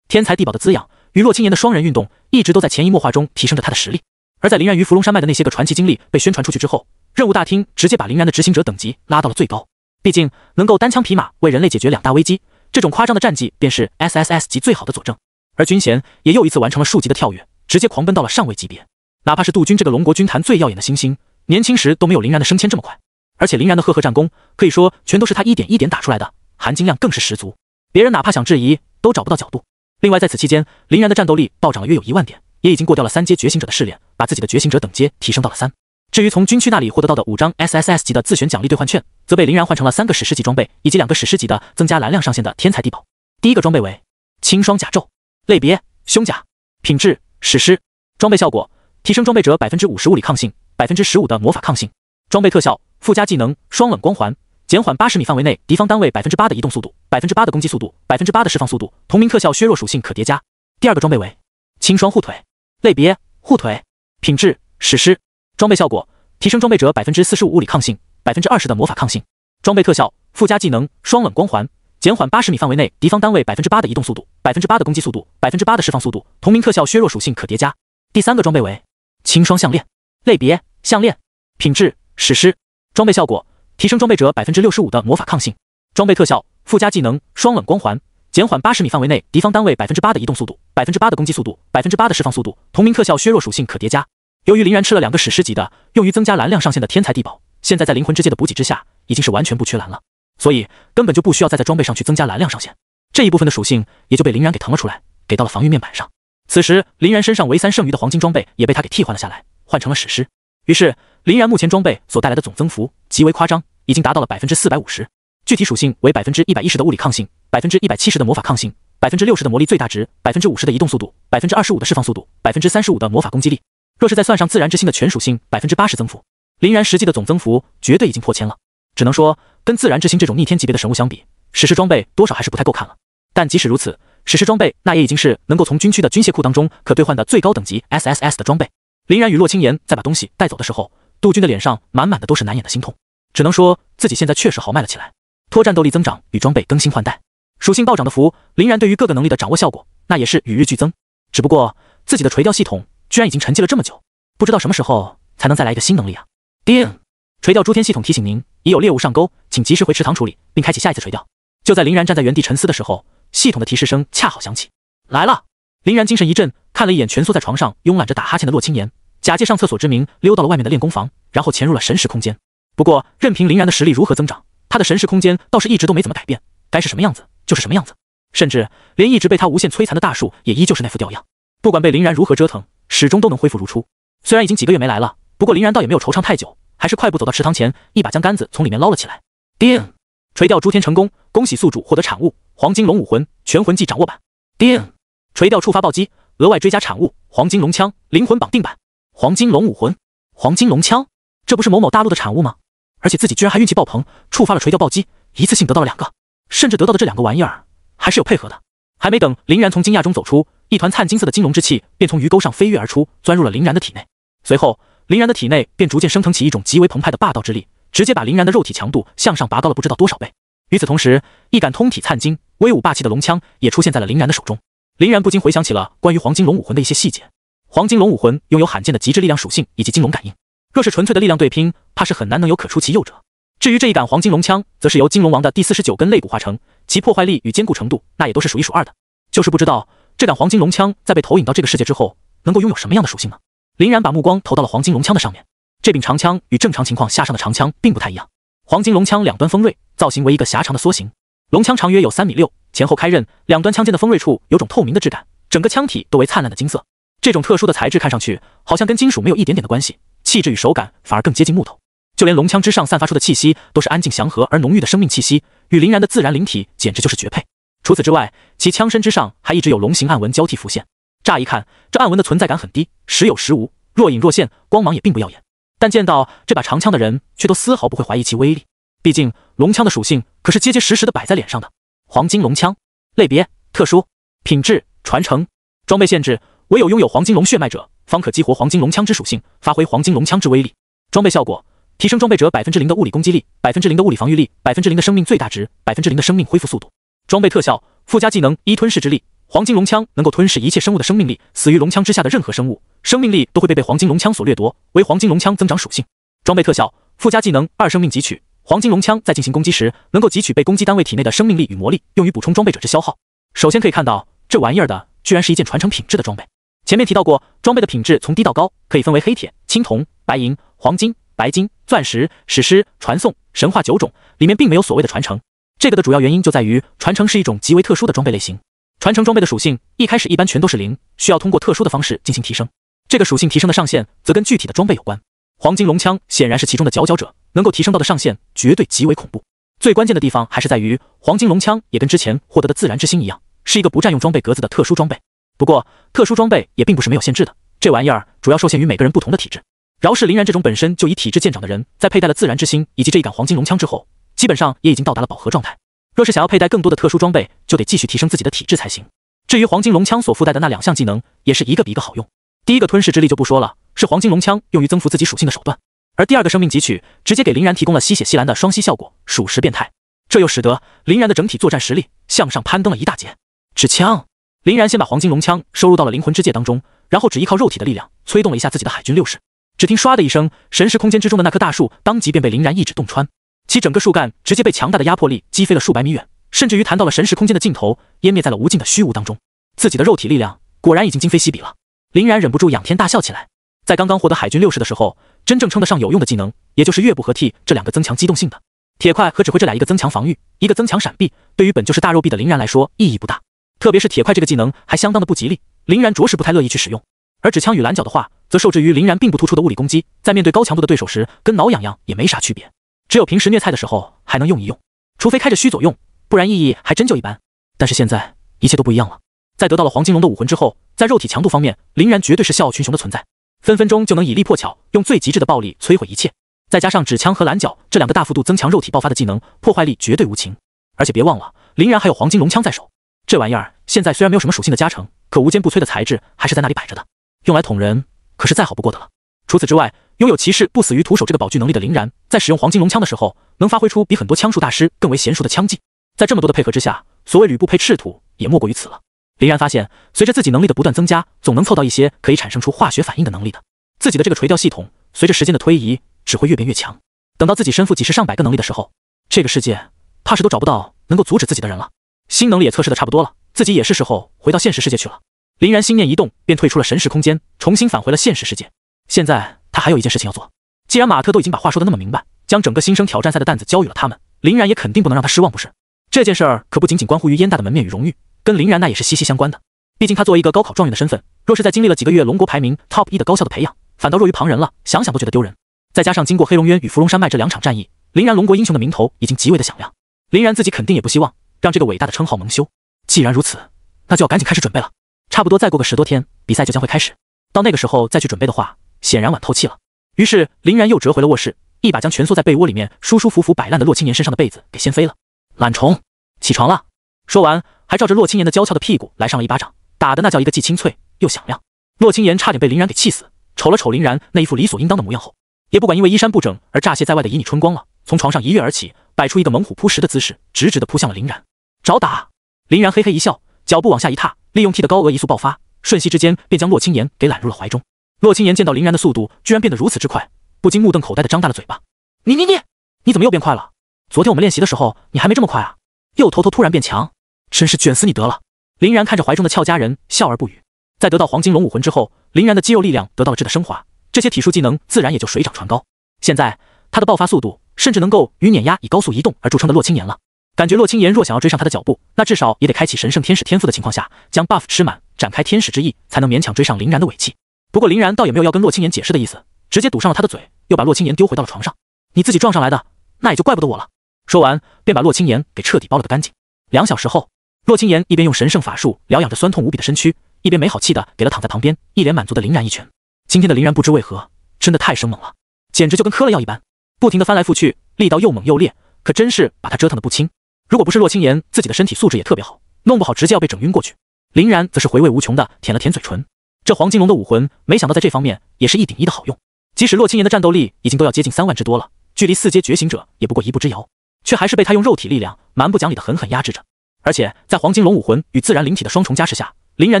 天才地宝的滋养与洛青言的双人运动一直都在潜移默化中提升着他的实力。而在林然于伏龙山脉的那些个传奇经历被宣传出去之后，任务大厅直接把林然的执行者等级拉到了最高。毕竟能够单枪匹马为人类解决2大危机，这种夸张的战绩便是 SSS 级最好的佐证。而军衔也又一次完成了数级的跳跃，直接狂奔到了上尉级别。哪怕是杜军这个龙国军坛最耀眼的新星，年轻时都没有林然的升迁这么快。而且林然的赫赫战功可以说全都是他一点一点打出来的，含金量更是十足，别人哪怕想质疑都找不到角度。另外在此期间，林然的战斗力暴涨了约有1万点，也已经过掉了3阶觉醒者的试炼，把自己的觉醒者等阶提升到了3。至于从军区那里获得到的5张 SSS 级的自选奖励兑换券，则被林然换成了3个史诗级装备以及2个史诗级的增加蓝量上限的天才地宝。第一个装备为青霜甲胄，类别胸甲，品质史诗，装备效果提升装备者 50% 物理抗性， 15% 的魔法抗性，装备特效附加技能双冷光环，减缓80米范围内敌方单位 8% 的移动速度， 8% 的攻击速度， 8% 的释放速度，同名特效削弱属性可叠加。第二个装备为青霜护腿，类别护腿，品质史诗，装备效果提升装备者 45% 物理抗性， 20% 的魔法抗性，装备特效附加技能双冷光环，减缓80米范围内敌方单位 8% 的移动速度， 8% 的攻击速度， 8% 的释放速度，同名特效削弱属性可叠加。第三个装备为青霜项链，类别项链，品质史诗，装备效果提升装备者 65% 的魔法抗性，装备特效附加技能双冷光环，减缓80米范围内敌方单位 8% 的移动速度， 8% 的攻击速度， 8% 的释放速度，同名特效削弱属性可叠加。由于林然吃了2个史诗级的用于增加蓝量上限的天才地宝，现在在灵魂之界的补给之下已经是完全不缺蓝了，所以根本就不需要再在装备上去增加蓝量上限，这一部分的属性也就被林然给腾了出来，给到了防御面板上。此时林然身上唯3剩余的黄金装备也被他给替换了下来，换成了史诗。于是林然目前装备所带来的总增幅极为夸张，已经达到了 450%， 具体属性为 110% 的物理抗性， 170% 的魔法抗性， 60% 的魔力最大值， 50% 的移动速度， 25% 的释放速度， 35% 的魔法攻击力。若是再算上自然之心的全属性 80% 增幅，林然实际的总增幅绝对已经破千了。只能说跟自然之心这种逆天级别的神物相比，史诗装备多少还是不太够看了。但即使如此，史诗装备那也已经是能够从军区的军械库当中可兑换的最高等级 SSS 的装备。林然与洛青言在把东西带走的时候，杜军的脸上满满的都是难掩的心痛，只能说自己现在确实豪迈了起来，托战斗力增长与装备更新换代，属性暴涨的福，林然对于各个能力的掌握效果那也是与日俱增。只不过自己的垂钓系统居然已经沉寂了这么久，不知道什么时候才能再来一个新能力啊！叮，垂钓诸天系统提醒您，已有猎物上钩，请及时回池塘处理，并开启下一次垂钓。就在林然站在原地沉思的时候，系统的提示声恰好响起，来了！林然精神一振，看了一眼蜷缩在床上慵懒着打哈欠的洛青言，假借上厕所之名溜到了外面的练功房，然后潜入了神识空间。不过任凭林然的实力如何增长，他的神识空间倒是一直都没怎么改变，该是什么样子就是什么样子，甚至连一直被他无限摧残的大树也依旧是那副调样，不管被林然如何折腾，始终都能恢复如初。虽然已经几个月没来了，不过林然倒也没有惆怅太久，还是快步走到池塘前，一把将杆子从里面捞了起来。叮，垂钓诸天成功，恭喜宿主获得产物黄金龙武魂全魂技掌握版。叮，垂钓触发暴击，额外追加产物黄金龙枪灵魂绑定版。黄金龙武魂，黄金龙枪，这不是某某大陆的产物吗？而且自己居然还运气爆棚，触发了垂钓暴击，一次性得到了2个，甚至得到的这2个玩意儿还是有配合的。还没等林然从惊讶中走出，一团灿金色的金龙之气便从鱼钩上飞跃而出，钻入了林然的体内。随后林然的体内便逐渐升腾起一种极为澎湃的霸道之力，直接把林然的肉体强度向上拔高了不知道多少倍。与此同时，一杆通体灿金威武霸气的龙枪也出现在了林然的手中。林然不禁回想起了关于黄金龙武魂的一些细节。黄金龙武魂拥有罕见的极致力量属性以及金龙感应，若是纯粹的力量对拼，怕是很难能有可出其右者。至于这一杆黄金龙枪，则是由金龙王的第49根肋骨化成，其破坏力与坚固程度那也都是数一数二的。就是不知道这杆黄金龙枪在被投影到这个世界之后，能够拥有什么样的属性呢？林然把目光投到了黄金龙枪的上面。这柄长枪与正常情况下上的长枪并不太一样。黄金龙枪两端锋锐，造型为一个狭长的梭形，龙枪长约有3.6米，前后开刃，两端枪尖的锋锐处有种透明的质感，整个枪体都为灿烂的金色。这种特殊的材质看上去好像跟金属没有一点点的关系，气质与手感反而更接近木头。就连龙枪之上散发出的气息都是安静祥和而浓郁的生命气息，与林然的自然灵体简直就是绝配。除此之外，其枪身之上还一直有龙形暗纹交替浮现。乍一看，这暗纹的存在感很低，时有时无，若隐若现，光芒也并不耀眼。但见到这把长枪的人却都丝毫不会怀疑其威力，毕竟龙枪的属性可是结结实实的摆在脸上的。黄金龙枪类别特殊，品质传承，装备限制唯有拥有黄金龙血脉者方可激活黄金龙枪之属性，发挥黄金龙枪之威力。装备效果提升装备者 0% 的物理攻击力， 0% 的物理防御力， 0% 的生命最大值， 0% 的生命恢复速度。装备特效附加技能1吞噬之力，黄金龙枪能够吞噬一切生物的生命力，死于龙枪之下的任何生物，生命力都会被黄金龙枪所掠夺，为黄金龙枪增长属性。装备特效附加技能2生命汲取，黄金龙枪在进行攻击时能够汲取被攻击单位体内的生命力与魔力，用于补充装备者之消耗。首先可以看到，这玩意儿的居然是一件传承品质的装备。前面提到过，装备的品质从低到高可以分为黑铁、青铜、白银、黄金、白金、钻石、史诗、传送、神话9种，里面并没有所谓的传承。这个的主要原因就在于传承是一种极为特殊的装备类型。传承装备的属性一开始一般全都是0，需要通过特殊的方式进行提升。这个属性提升的上限则跟具体的装备有关。黄金龙枪显然是其中的佼佼者，能够提升到的上限绝对极为恐怖。最关键的地方还是在于黄金龙枪也跟之前获得的自然之心一样，是一个不占用装备格子的特殊装备。不过特殊装备也并不是没有限制的，这玩意儿主要受限于每个人不同的体质。饶是林然这种本身就以体质见长的人，在佩戴了自然之心以及这一杆黄金龙枪之后，基本上也已经到达了饱和状态。若是想要佩戴更多的特殊装备，就得继续提升自己的体质才行。至于黄金龙枪所附带的那2项技能，也是一个比一个好用。第一个吞噬之力就不说了，是黄金龙枪用于增幅自己属性的手段，而第二个生命汲取直接给林然提供了吸血吸蓝的双吸效果，属实变态。这又使得林然的整体作战实力向上攀登了一大截。持枪，林然先把黄金龙枪收入到了灵魂之界当中，然后只依靠肉体的力量催动了一下自己的海军六式。只听唰的一声，神识空间之中的那棵大树当即便被林然一指洞穿，其整个树干直接被强大的压迫力击飞了数百米远，甚至于弹到了神识空间的尽头，湮灭在了无尽的虚无当中。自己的肉体力量果然已经今非昔比了。林然忍不住仰天大笑起来。在刚刚获得海军六式的时候，真正称得上有用的技能，也就是月不合替这2个增强机动性的。铁块和指挥这俩一个增强防御，一个增强闪避，对于本就是大肉臂的林然来说意义不大。特别是铁块这个技能还相当的不吉利，林然着实不太乐意去使用。而指枪与蓝角的话，则受制于林然并不突出的物理攻击，在面对高强度的对手时，跟挠痒痒也没啥区别。只有平时虐菜的时候还能用一用，除非开着虚左用，不然意义还真就一般。但是现在一切都不一样了。在得到了黄金龙的武魂之后，在肉体强度方面，林然绝对是笑傲群雄的存在，分分钟就能以力破巧，用最极致的暴力摧毁一切。再加上指枪和蓝角这2个大幅度增强肉体爆发的技能，破坏力绝对无情。而且别忘了，林然还有黄金龙枪在手，这玩意儿现在虽然没有什么属性的加成，可无坚不摧的材质还是在那里摆着的，用来捅人可是再好不过的了。除此之外，拥有骑士不死于徒手这个宝具能力的林然，在使用黄金龙枪的时候，能发挥出比很多枪术大师更为娴熟的枪技。在这么多的配合之下，所谓吕布配赤土也莫过于此了。林然发现，随着自己能力的不断增加，总能凑到一些可以产生出化学反应的能力的。自己的这个垂钓系统，随着时间的推移，只会越变越强。等到自己身负几十上百个能力的时候，这个世界怕是都找不到能够阻止自己的人了。新能力也测试的差不多了，自己也是时候回到现实世界去了。林然心念一动，便退出了神识空间，重新返回了现实世界。现在他还有一件事情要做，既然马特都已经把话说得那么明白，将整个新生挑战赛的担子交予了他们，林然也肯定不能让他失望，不是？这件事儿可不仅仅关乎于燕大的门面与荣誉，跟林然那也是息息相关的。毕竟他作为一个高考状元的身份，若是在经历了几个月龙国排名 TOP 1的高校的培养，反倒弱于旁人了，想想都觉得丢人。再加上经过黑龙渊与伏龙山脉这2场战役，林然龙国英雄的名头已经极为的响亮，林然自己肯定也不希望让这个伟大的称号蒙羞。既然如此，那就要赶紧开始准备了。差不多再过个10多天，比赛就将会开始。到那个时候再去准备的话，显然晚透气了。于是林然又折回了卧室，一把将蜷缩在被窝里面舒舒服服摆烂的洛青岩身上的被子给掀飞了。懒虫，起床了。说完，还照着洛青岩的娇俏的屁股来上了一巴掌，打的那叫一个既清脆又响亮。洛青岩差点被林然给气死，瞅了瞅林然那一副理所应当的模样后，也不管因为衣衫不整而乍泄在外的旖旎春光了，从床上一跃而起，摆出一个猛虎扑食的姿势，直直的扑向了林然。找打！林然嘿嘿一笑，脚步往下一踏，利用 T 的高额移速爆发，瞬息之间便将洛青岩给揽入了怀中。洛青岩见到林然的速度居然变得如此之快，不禁目瞪口呆的张大了嘴巴。你怎么又变快了？昨天我们练习的时候你还没这么快啊，又偷偷突然变强，真是卷死你得了。林然看着怀中的俏佳人，笑而不语。在得到黄金龙武魂之后，林然的肌肉力量得到了质的升华，这些体术技能自然也就水涨船高。现在他的爆发速度甚至能够与碾压以高速移动而著称的洛青岩了。感觉洛青岩若想要追上他的脚步，那至少也得开启神圣天使天赋的情况下，将 buff 吃满，展开天使之翼，才能勉强追上林然的尾气。不过林然倒也没有要跟洛青岩解释的意思，直接堵上了他的嘴，又把洛青岩丢回到了床上。你自己撞上来的，那也就怪不得我了。说完便把洛青岩给彻底包了个干净。2小时后，洛青岩一边用神圣法术疗养着酸痛无比的身躯，一边没好气的给了躺在旁边一脸满足的林然一拳。今天的林然不知为何真的太生猛了，简直就跟嗑了药一般，不停的翻来覆去，力道又猛又烈，可真是把他折腾的不轻。如果不是洛青岩自己的身体素质也特别好，弄不好直接要被整晕过去。林然则是回味无穷的舔了舔嘴唇。这黄金龙的武魂没想到在这方面也是1顶1的好用，即使洛青岩的战斗力已经都要接近3万之多了，距离4阶觉醒者也不过一步之遥，却还是被他用肉体力量蛮不讲理的狠狠压制着。而且在黄金龙武魂与自然灵体的双重加持下，林然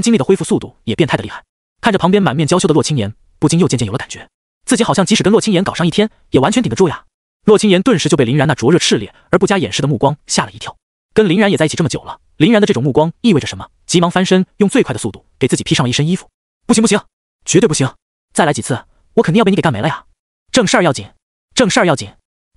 精力的恢复速度也变态的厉害。看着旁边满面娇羞的洛青岩，不禁又渐渐有了感觉，自己好像即使跟洛青岩搞上一天，也完全顶得住呀。洛青岩顿时就被林然那灼热炽烈而不加掩饰的目光吓了一跳。跟林然也在一起这么久了，林然的这种目光意味着什么？急忙翻身，用最快的速度给自己披上了一身衣服。不行，绝对不行！再来几次，我肯定要被你给干没了呀！正事儿要紧，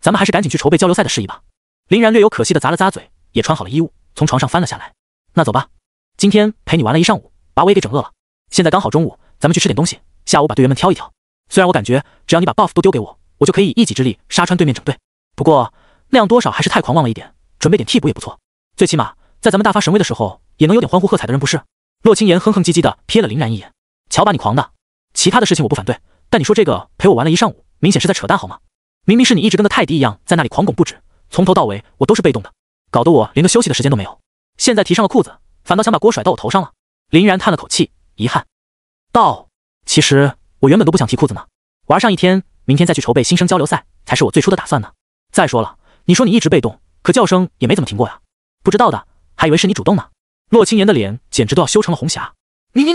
咱们还是赶紧去筹备交流赛的事宜吧。林然略有可惜的咂了咂嘴，也穿好了衣物，从床上翻了下来。那走吧，今天陪你玩了一上午，把我也给整饿了。现在刚好中午，咱们去吃点东西，下午把队员们挑一挑。虽然我感觉只要你把 buff 都丢给我，我就可以一己之力杀穿对面整队，不过那样多少还是太狂妄了一点，准备点替补也不错。最起码在咱们大发神威的时候，也能有点欢呼喝彩的人不是？洛青岩哼哼唧唧的瞥了林然一眼，瞧把你狂的！其他的事情我不反对，但你说这个陪我玩了一上午，明显是在扯淡好吗？明明是你一直跟个泰迪一样在那里狂拱不止，从头到尾我都是被动的，搞得我连个休息的时间都没有。现在提上了裤子，反倒想把锅甩到我头上了。林然叹了口气，遗憾道：其实我原本都不想提裤子呢，玩上一天，明天再去筹备新生交流赛才是我最初的打算呢。再说了，你说你一直被动，可叫声也没怎么停过呀，不知道的还以为是你主动呢。洛青岩的脸简直都要羞成了红霞。你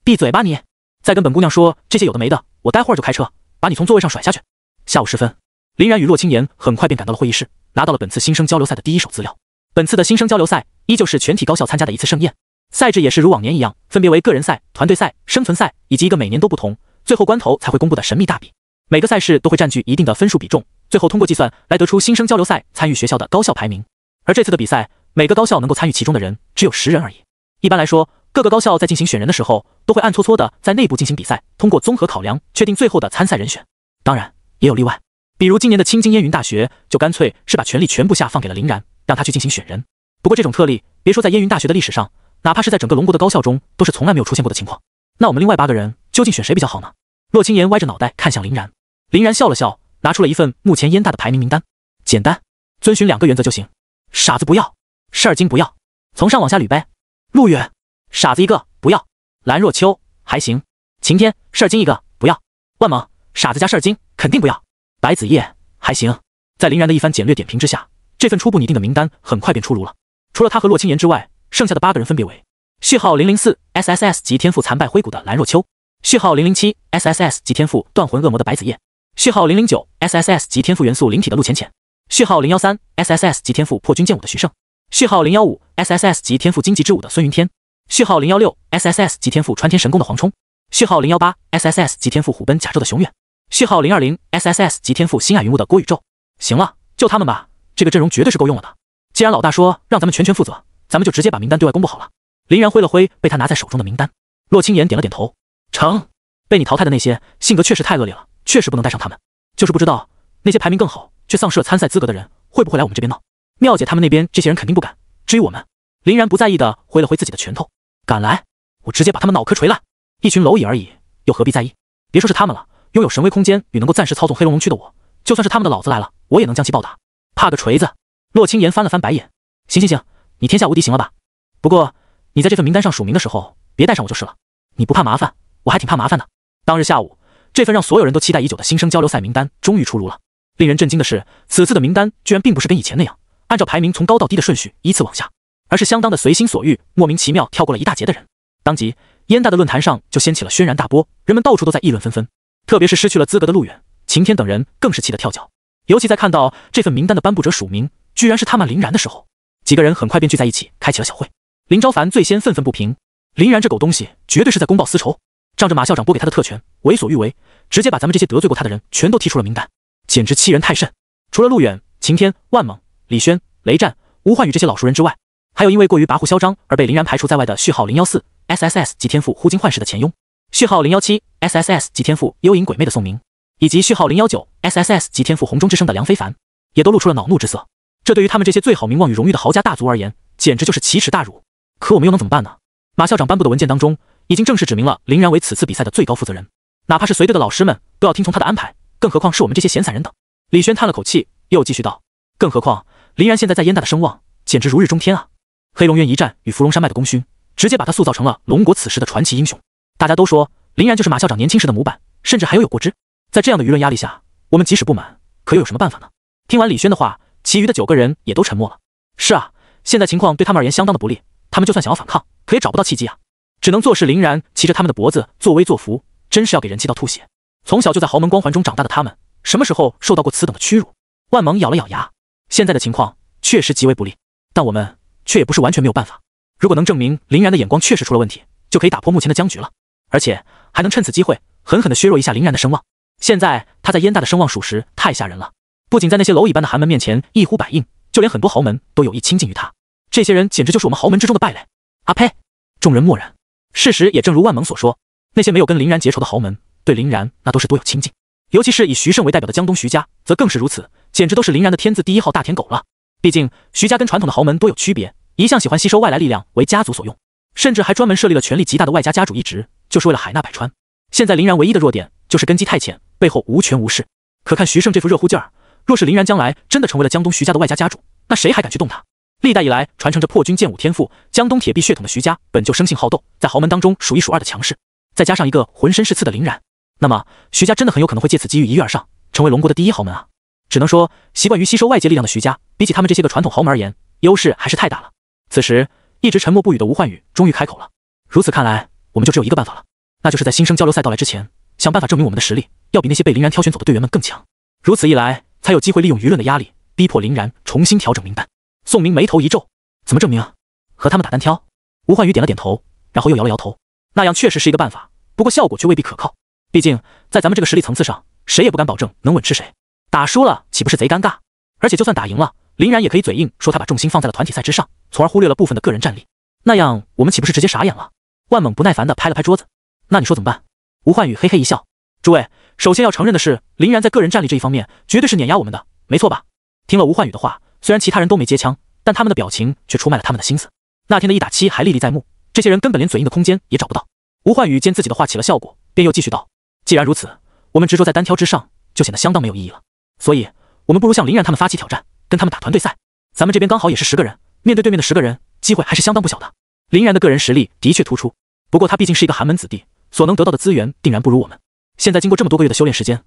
闭嘴吧你！再跟本姑娘说这些有的没的，我待会儿就开车把你从座位上甩下去。下午时分，林然与洛青岩很快便赶到了会议室，拿到了本次新生交流赛的第一手资料。本次的新生交流赛依旧是全体高校参加的一次盛宴，赛制也是如往年一样，分别为个人赛、团队赛、生存赛以及一个每年都不同，最后关头才会公布的神秘大比。每个赛事都会占据一定的分数比重，最后通过计算来得出新生交流赛参与学校的高校排名。而这次的比赛，每个高校能够参与其中的人只有10人而已。一般来说，各个高校在进行选人的时候，都会暗搓搓的在内部进行比赛，通过综合考量确定最后的参赛人选。当然也有例外，比如今年的青津烟云大学就干脆是把权力全部下放给了林然，让他去进行选人。不过这种特例，别说在烟云大学的历史上，哪怕是在整个龙国的高校中，都是从来没有出现过的情况。那我们另外8个人究竟选谁比较好呢？洛青岩歪着脑袋看向林然，林然笑了笑，拿出了一份目前燕大的排名名单。简单，遵循2个原则就行。傻子不要，事儿精不要，从上往下捋呗。陆远，傻子一个不要，蓝若秋还行，晴天事儿精一个不要，万萌傻子加事儿精肯定不要，白子夜还行。在林然的一番简略点评之下，这份初步拟定的名单很快便出炉了。除了他和洛青岩之外，剩下的8个人分别为序号004 SSS 级天赋残败灰谷的蓝若秋，序号007 SSS 级天赋断魂恶魔的白子夜，序号009 SSS 级天赋元素灵体的陆浅浅，序号013 SSS 级天赋破军剑舞的徐胜，序号015 SSS 级天赋荆棘之舞的孙云天，序号016 SSS 级天赋穿天神功的黄冲，序号018 SSS 级天赋虎奔甲胄的熊远，序号020 SSS 级天赋星海云雾的郭宇宙。行了，就他们吧，这个阵容绝对是够用了的。既然老大说让咱们全负责，咱们就直接把名单对外公布好了。林然挥了挥被他拿在手中的名单，洛青岩点了点头，成。被你淘汰的那些性格确实太恶劣了，确实不能带上他们。就是不知道那些排名更好却丧失了参赛资格的人会不会来我们这边闹。妙姐他们那边这些人肯定不敢，至于我们，林然不在意的挥了挥自己的拳头，敢来我直接把他们脑壳锤烂。一群蝼蚁而已，又何必在意？别说是他们了，拥有神威空间与能够暂时操纵黑龙龙区的我，就算是他们的老子来了，我也能将其暴打。怕个锤子！洛青岩翻了翻白眼，行，你天下无敌行了吧？不过你在这份名单上署名的时候别带上我就是了，你不怕麻烦，我还挺怕麻烦的。当日下午，这份让所有人都期待已久的新生交流赛名单终于出炉了。令人震惊的是，此次的名单居然并不是跟以前那样按照排名从高到低的顺序依次往下，而是相当的随心所欲，莫名其妙跳过了一大截的人。当即燕大的论坛上就掀起了轩然大波，人们到处都在议论纷纷。特别是失去了资格的陆远，晴天等人更是气得跳脚。尤其在看到这份名单的颁布者署名居然是他们林然的时候，几个人很快便聚在一起开启了小会。林昭凡最先愤愤不平，林然这狗东西绝对是在公报私仇，仗着马校长拨给他的特权为所欲为，直接把咱们这些得罪过他的人全都踢出了名单，简直欺人太甚。除了陆远、晴天、万猛、李轩、雷战、吴焕宇这些老熟人之外，还有因为过于跋扈嚣张而被林然排除在外的序号014 SSS 级天赋忽经幻视的钱庸，序号017 SSS 级天赋幽影鬼魅的宋明，以及序号019 SSS 级天赋红中之声的梁非凡，也都露出了恼怒之色。这对于他们这些最好名望与荣誉的豪家大族而言，简直就是奇耻大辱。可我们又能怎么办呢？马校长颁布的文件当中已经正式指明了林然为此次比赛的最高负责人，哪怕是随队的老师们都要听从他的安排，更何况是我们这些闲散人等。李轩叹了口气，又继续道：更何况林然现在在燕大的声望简直如日中天啊！黑龙渊一战与芙蓉山脉的功勋，直接把他塑造成了龙国此时的传奇英雄。大家都说林然就是马校长年轻时的模板，甚至还有过之。在这样的舆论压力下，我们即使不满，可又有什么办法呢？听完李轩的话，其余的9个人也都沉默了。是啊，现在情况对他们而言相当的不利，他们就算想要反抗，可也找不到契机啊，只能坐视林然骑着他们的脖子作威作福，真是要给人气到吐血。从小就在豪门光环中长大的他们，什么时候受到过此等的屈辱？万蒙咬了咬牙，现在的情况确实极为不利，但我们却也不是完全没有办法。如果能证明林然的眼光确实出了问题，就可以打破目前的僵局了，而且还能趁此机会狠狠地削弱一下林然的声望。现在他在燕大的声望属实太吓人了，不仅在那些蝼蚁般的寒门面前一呼百应，就连很多豪门都有意亲近于他。这些人简直就是我们豪门之中的败类。啊呸！众人默然。事实也正如万蒙所说，那些没有跟林然结仇的豪门，对林然那都是多有亲近。尤其是以徐胜为代表的江东徐家，则更是如此，简直都是林然的天字第一号大舔狗了。毕竟徐家跟传统的豪门多有区别，一向喜欢吸收外来力量为家族所用，甚至还专门设立了权力极大的外家家主一职，就是为了海纳百川。现在林然唯一的弱点就是根基太浅，背后无权无势。可看徐胜这副热乎劲儿，若是林然将来真的成为了江东徐家的外家家主，那谁还敢去动他？历代以来传承着破军剑舞天赋、江东铁壁血统的徐家，本就生性好斗，在豪门当中数一数二的强势，再加上一个浑身是刺的林然，那么徐家真的很有可能会借此机遇一跃而上，成为龙国的第一豪门啊！只能说，习惯于吸收外界力量的徐家，比起他们这些个传统豪门而言，优势还是太大了。此时，一直沉默不语的吴焕宇终于开口了。如此看来，我们就只有一个办法了，那就是在新生交流赛到来之前，想办法证明我们的实力要比那些被林然挑选走的队员们更强。如此一来，才有机会利用舆论的压力，逼迫林然重新调整名单。宋明眉头一皱，怎么证明啊？和他们打单挑？吴焕宇点了点头，然后又摇了摇头。那样确实是一个办法，不过效果却未必可靠。毕竟在咱们这个实力层次上，谁也不敢保证能稳吃谁。打输了岂不是贼尴尬？而且就算打赢了，林然也可以嘴硬说他把重心放在了团体赛之上，从而忽略了部分的个人战力。那样我们岂不是直接傻眼了？万猛不耐烦地拍了拍桌子。那你说怎么办？吴焕宇嘿嘿一笑。诸位，首先要承认的是，林然在个人战力这一方面绝对是碾压我们的，没错吧？听了吴焕宇的话，虽然其他人都没接枪，但他们的表情却出卖了他们的心思。那天的1打7还历历在目，这些人根本连嘴硬的空间也找不到。吴焕宇见自己的话起了效果，便又继续道：既然如此，我们执着在单挑之上，就显得相当没有意义了。所以我们不如向林然他们发起挑战，跟他们打团队赛。咱们这边刚好也是10个人，面对对面的10个人，机会还是相当不小的。林然的个人实力的确突出，不过他毕竟是一个寒门子弟，所能得到的资源定然不如我们。现在经过这么多个月的修炼时间，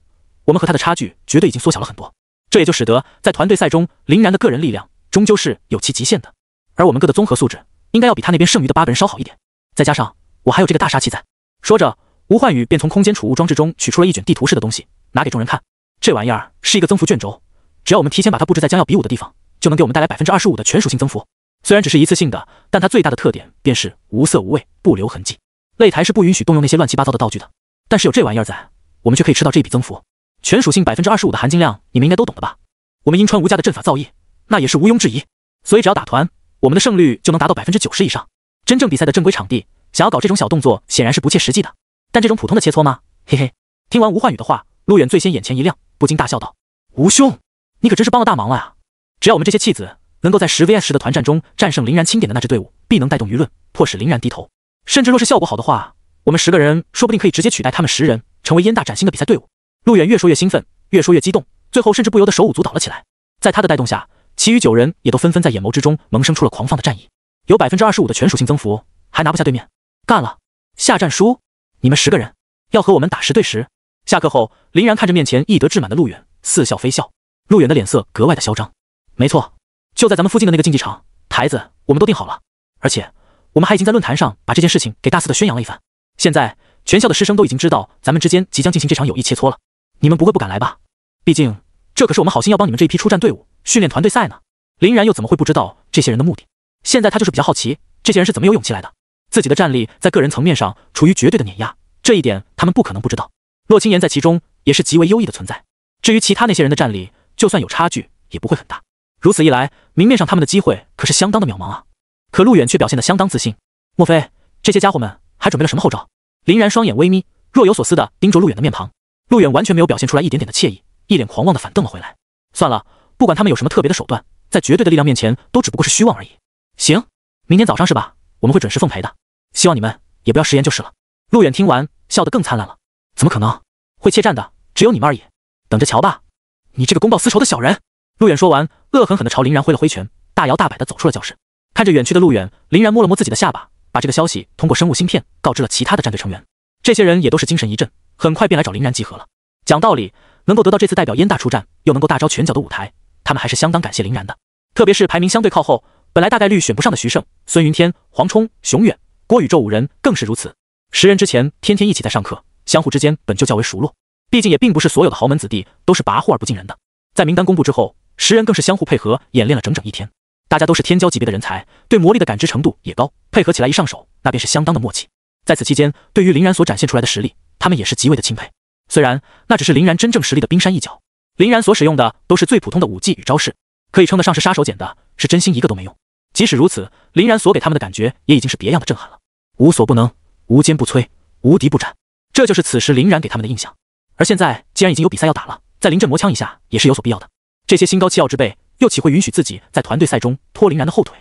我们和他的差距绝对已经缩小了很多。这也就使得在团队赛中，林然的个人力量终究是有其极限的，而我们各的综合素质应该要比他那边剩余的8个人稍好一点。再加上我还有这个大杀器在。说着，吴焕宇便从空间储物装置中取出了一卷地图式的东西，拿给众人看。这玩意儿是一个增幅卷轴，只要我们提前把它布置在将要比武的地方，就能给我们带来 25% 的全属性增幅。虽然只是一次性的，但它最大的特点便是无色无味，不留痕迹。擂台是不允许动用那些乱七八糟的道具的，但是有这玩意儿在，我们却可以吃到这笔增幅。全属性 25% 的含金量，你们应该都懂的吧？我们阴川吴家的阵法造诣，那也是毋庸置疑。所以只要打团，我们的胜率就能达到 90% 以上。真正比赛的正规场地，想要搞这种小动作，显然是不切实际的。但这种普通的切磋吗？嘿嘿。听完吴焕宇的话，陆远最先眼前一亮，不禁大笑道：吴兄，你可真是帮了大忙了啊！只要我们这些弃子能够在10 vs 10的团战中战胜林然钦点的那支队伍，必能带动舆论，迫使林然低头。甚至若是效果好的话，我们10个人说不定可以直接取代他们10人，成为燕大崭新的比赛队伍。陆远越说越兴奋，越说越激动，最后甚至不由得手舞足蹈了起来。在他的带动下，其余9人也都纷纷在眼眸之中萌生出了狂放的战意。有 25% 的全属性增幅，还拿不下对面？干了！下战书，你们10个人要和我们打10对10。下课后，林然看着面前义德志满的陆远，似笑非笑。陆远的脸色格外的嚣张。没错，就在咱们附近的那个竞技场，台子我们都定好了，而且我们还已经在论坛上把这件事情给大肆的宣扬了一番。现在全校的师生都已经知道咱们之间即将进行这场友谊切磋了。你们不会不敢来吧？毕竟这可是我们好心要帮你们这一批出战队伍训练团队赛呢。林然又怎么会不知道这些人的目的？现在他就是比较好奇，这些人是怎么有勇气来的？自己的战力在个人层面上处于绝对的碾压，这一点他们不可能不知道。洛清言在其中也是极为优异的存在。至于其他那些人的战力，就算有差距，也不会很大。如此一来，明面上他们的机会可是相当的渺茫啊。可陆远却表现得相当自信。莫非这些家伙们还准备了什么后招？林然双眼微眯，若有所思地盯着陆远的面庞。陆远完全没有表现出来一点点的惬意，一脸狂妄地反瞪了回来。算了，不管他们有什么特别的手段，在绝对的力量面前都只不过是虚妄而已。行，明天早上是吧？我们会准时奉陪的，希望你们也不要食言就是了。陆远听完笑得更灿烂了。怎么可能？会怯战的只有你们而已，等着瞧吧！你这个公报私仇的小人！陆远说完，恶狠狠地朝林然挥了挥拳，大摇大摆地走出了教室。看着远去的陆远，林然摸了摸自己的下巴，把这个消息通过生物芯片告知了其他的战队成员。这些人也都是精神一振，很快便来找林然集合了。讲道理，能够得到这次代表燕大出战，又能够大招拳脚的舞台，他们还是相当感谢林然的。特别是排名相对靠后，本来大概率选不上的徐胜、孙云天、黄冲、熊远、郭宇宙五人更是如此。10人之前天天一起在上课，相互之间本就较为熟络，毕竟也并不是所有的豪门子弟都是跋扈而不敬人的。在名单公布之后，10人更是相互配合演练了整整1天。大家都是天骄级别的人才，对魔力的感知程度也高，配合起来一上手，那便是相当的默契。在此期间，对于林然所展现出来的实力，他们也是极为的钦佩。虽然那只是林然真正实力的冰山一角，林然所使用的都是最普通的武技与招式，可以称得上是杀手锏的，是真心一个都没用。即使如此，林然所给他们的感觉也已经是别样的震撼了。无所不能，无坚不摧，无敌不斩，这就是此时林然给他们的印象。而现在既然已经有比赛要打了，在临阵磨枪一下也是有所必要的。这些心高气傲之辈又岂会允许自己在团队赛中拖林然的后腿？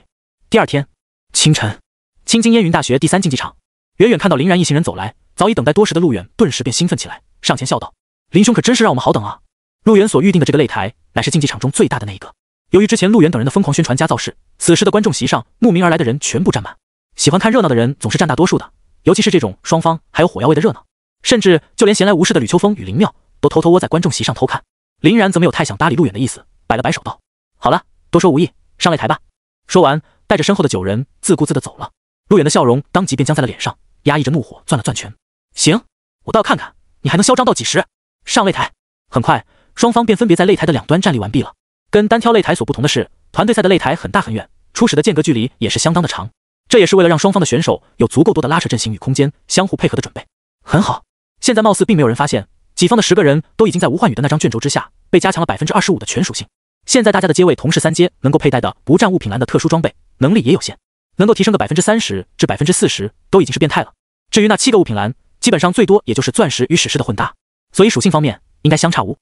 第二天清晨，青津烟云大学第3竞技场，远远看到林然一行人走来，早已等待多时的陆远顿时便兴奋起来，上前笑道：“林兄可真是让我们好等啊！”陆远所预定的这个擂台乃是竞技场中最大的那一个。由于之前陆远等人的疯狂宣传加造势，此时的观众席上慕名而来的人全部占满。喜欢看热闹的人总是占大多数的，尤其是这种双方还有火药味的热闹，甚至就连闲来无事的吕秋风与林妙都偷偷窝在观众席上偷看。林然则没有太想搭理陆远的意思，摆了摆手道：“好了，多说无益，上擂台吧。”说完，带着身后的9人自顾自地走了。陆远的笑容当即便僵在了脸上，压抑着怒火攥了攥拳。行，我倒要看看你还能嚣张到几时。上擂台。很快，双方便分别在擂台的两端站立完毕了。跟单挑擂台所不同的是，团队赛的擂台很大很远，初始的间隔距离也是相当的长，这也是为了让双方的选手有足够多的拉扯阵型与空间相互配合的准备。很好，现在貌似并没有人发现，己方的10个人都已经在吴焕宇的那张卷轴之下被加强了 25% 的全属性。现在大家的阶位同是3阶，能够佩戴的不占物品栏的特殊装备能力也有限，能够提升个 30% 至 40% 都已经是变态了。至于那7个物品栏，基本上最多也就是钻石与史诗的混搭，所以属性方面应该相差无。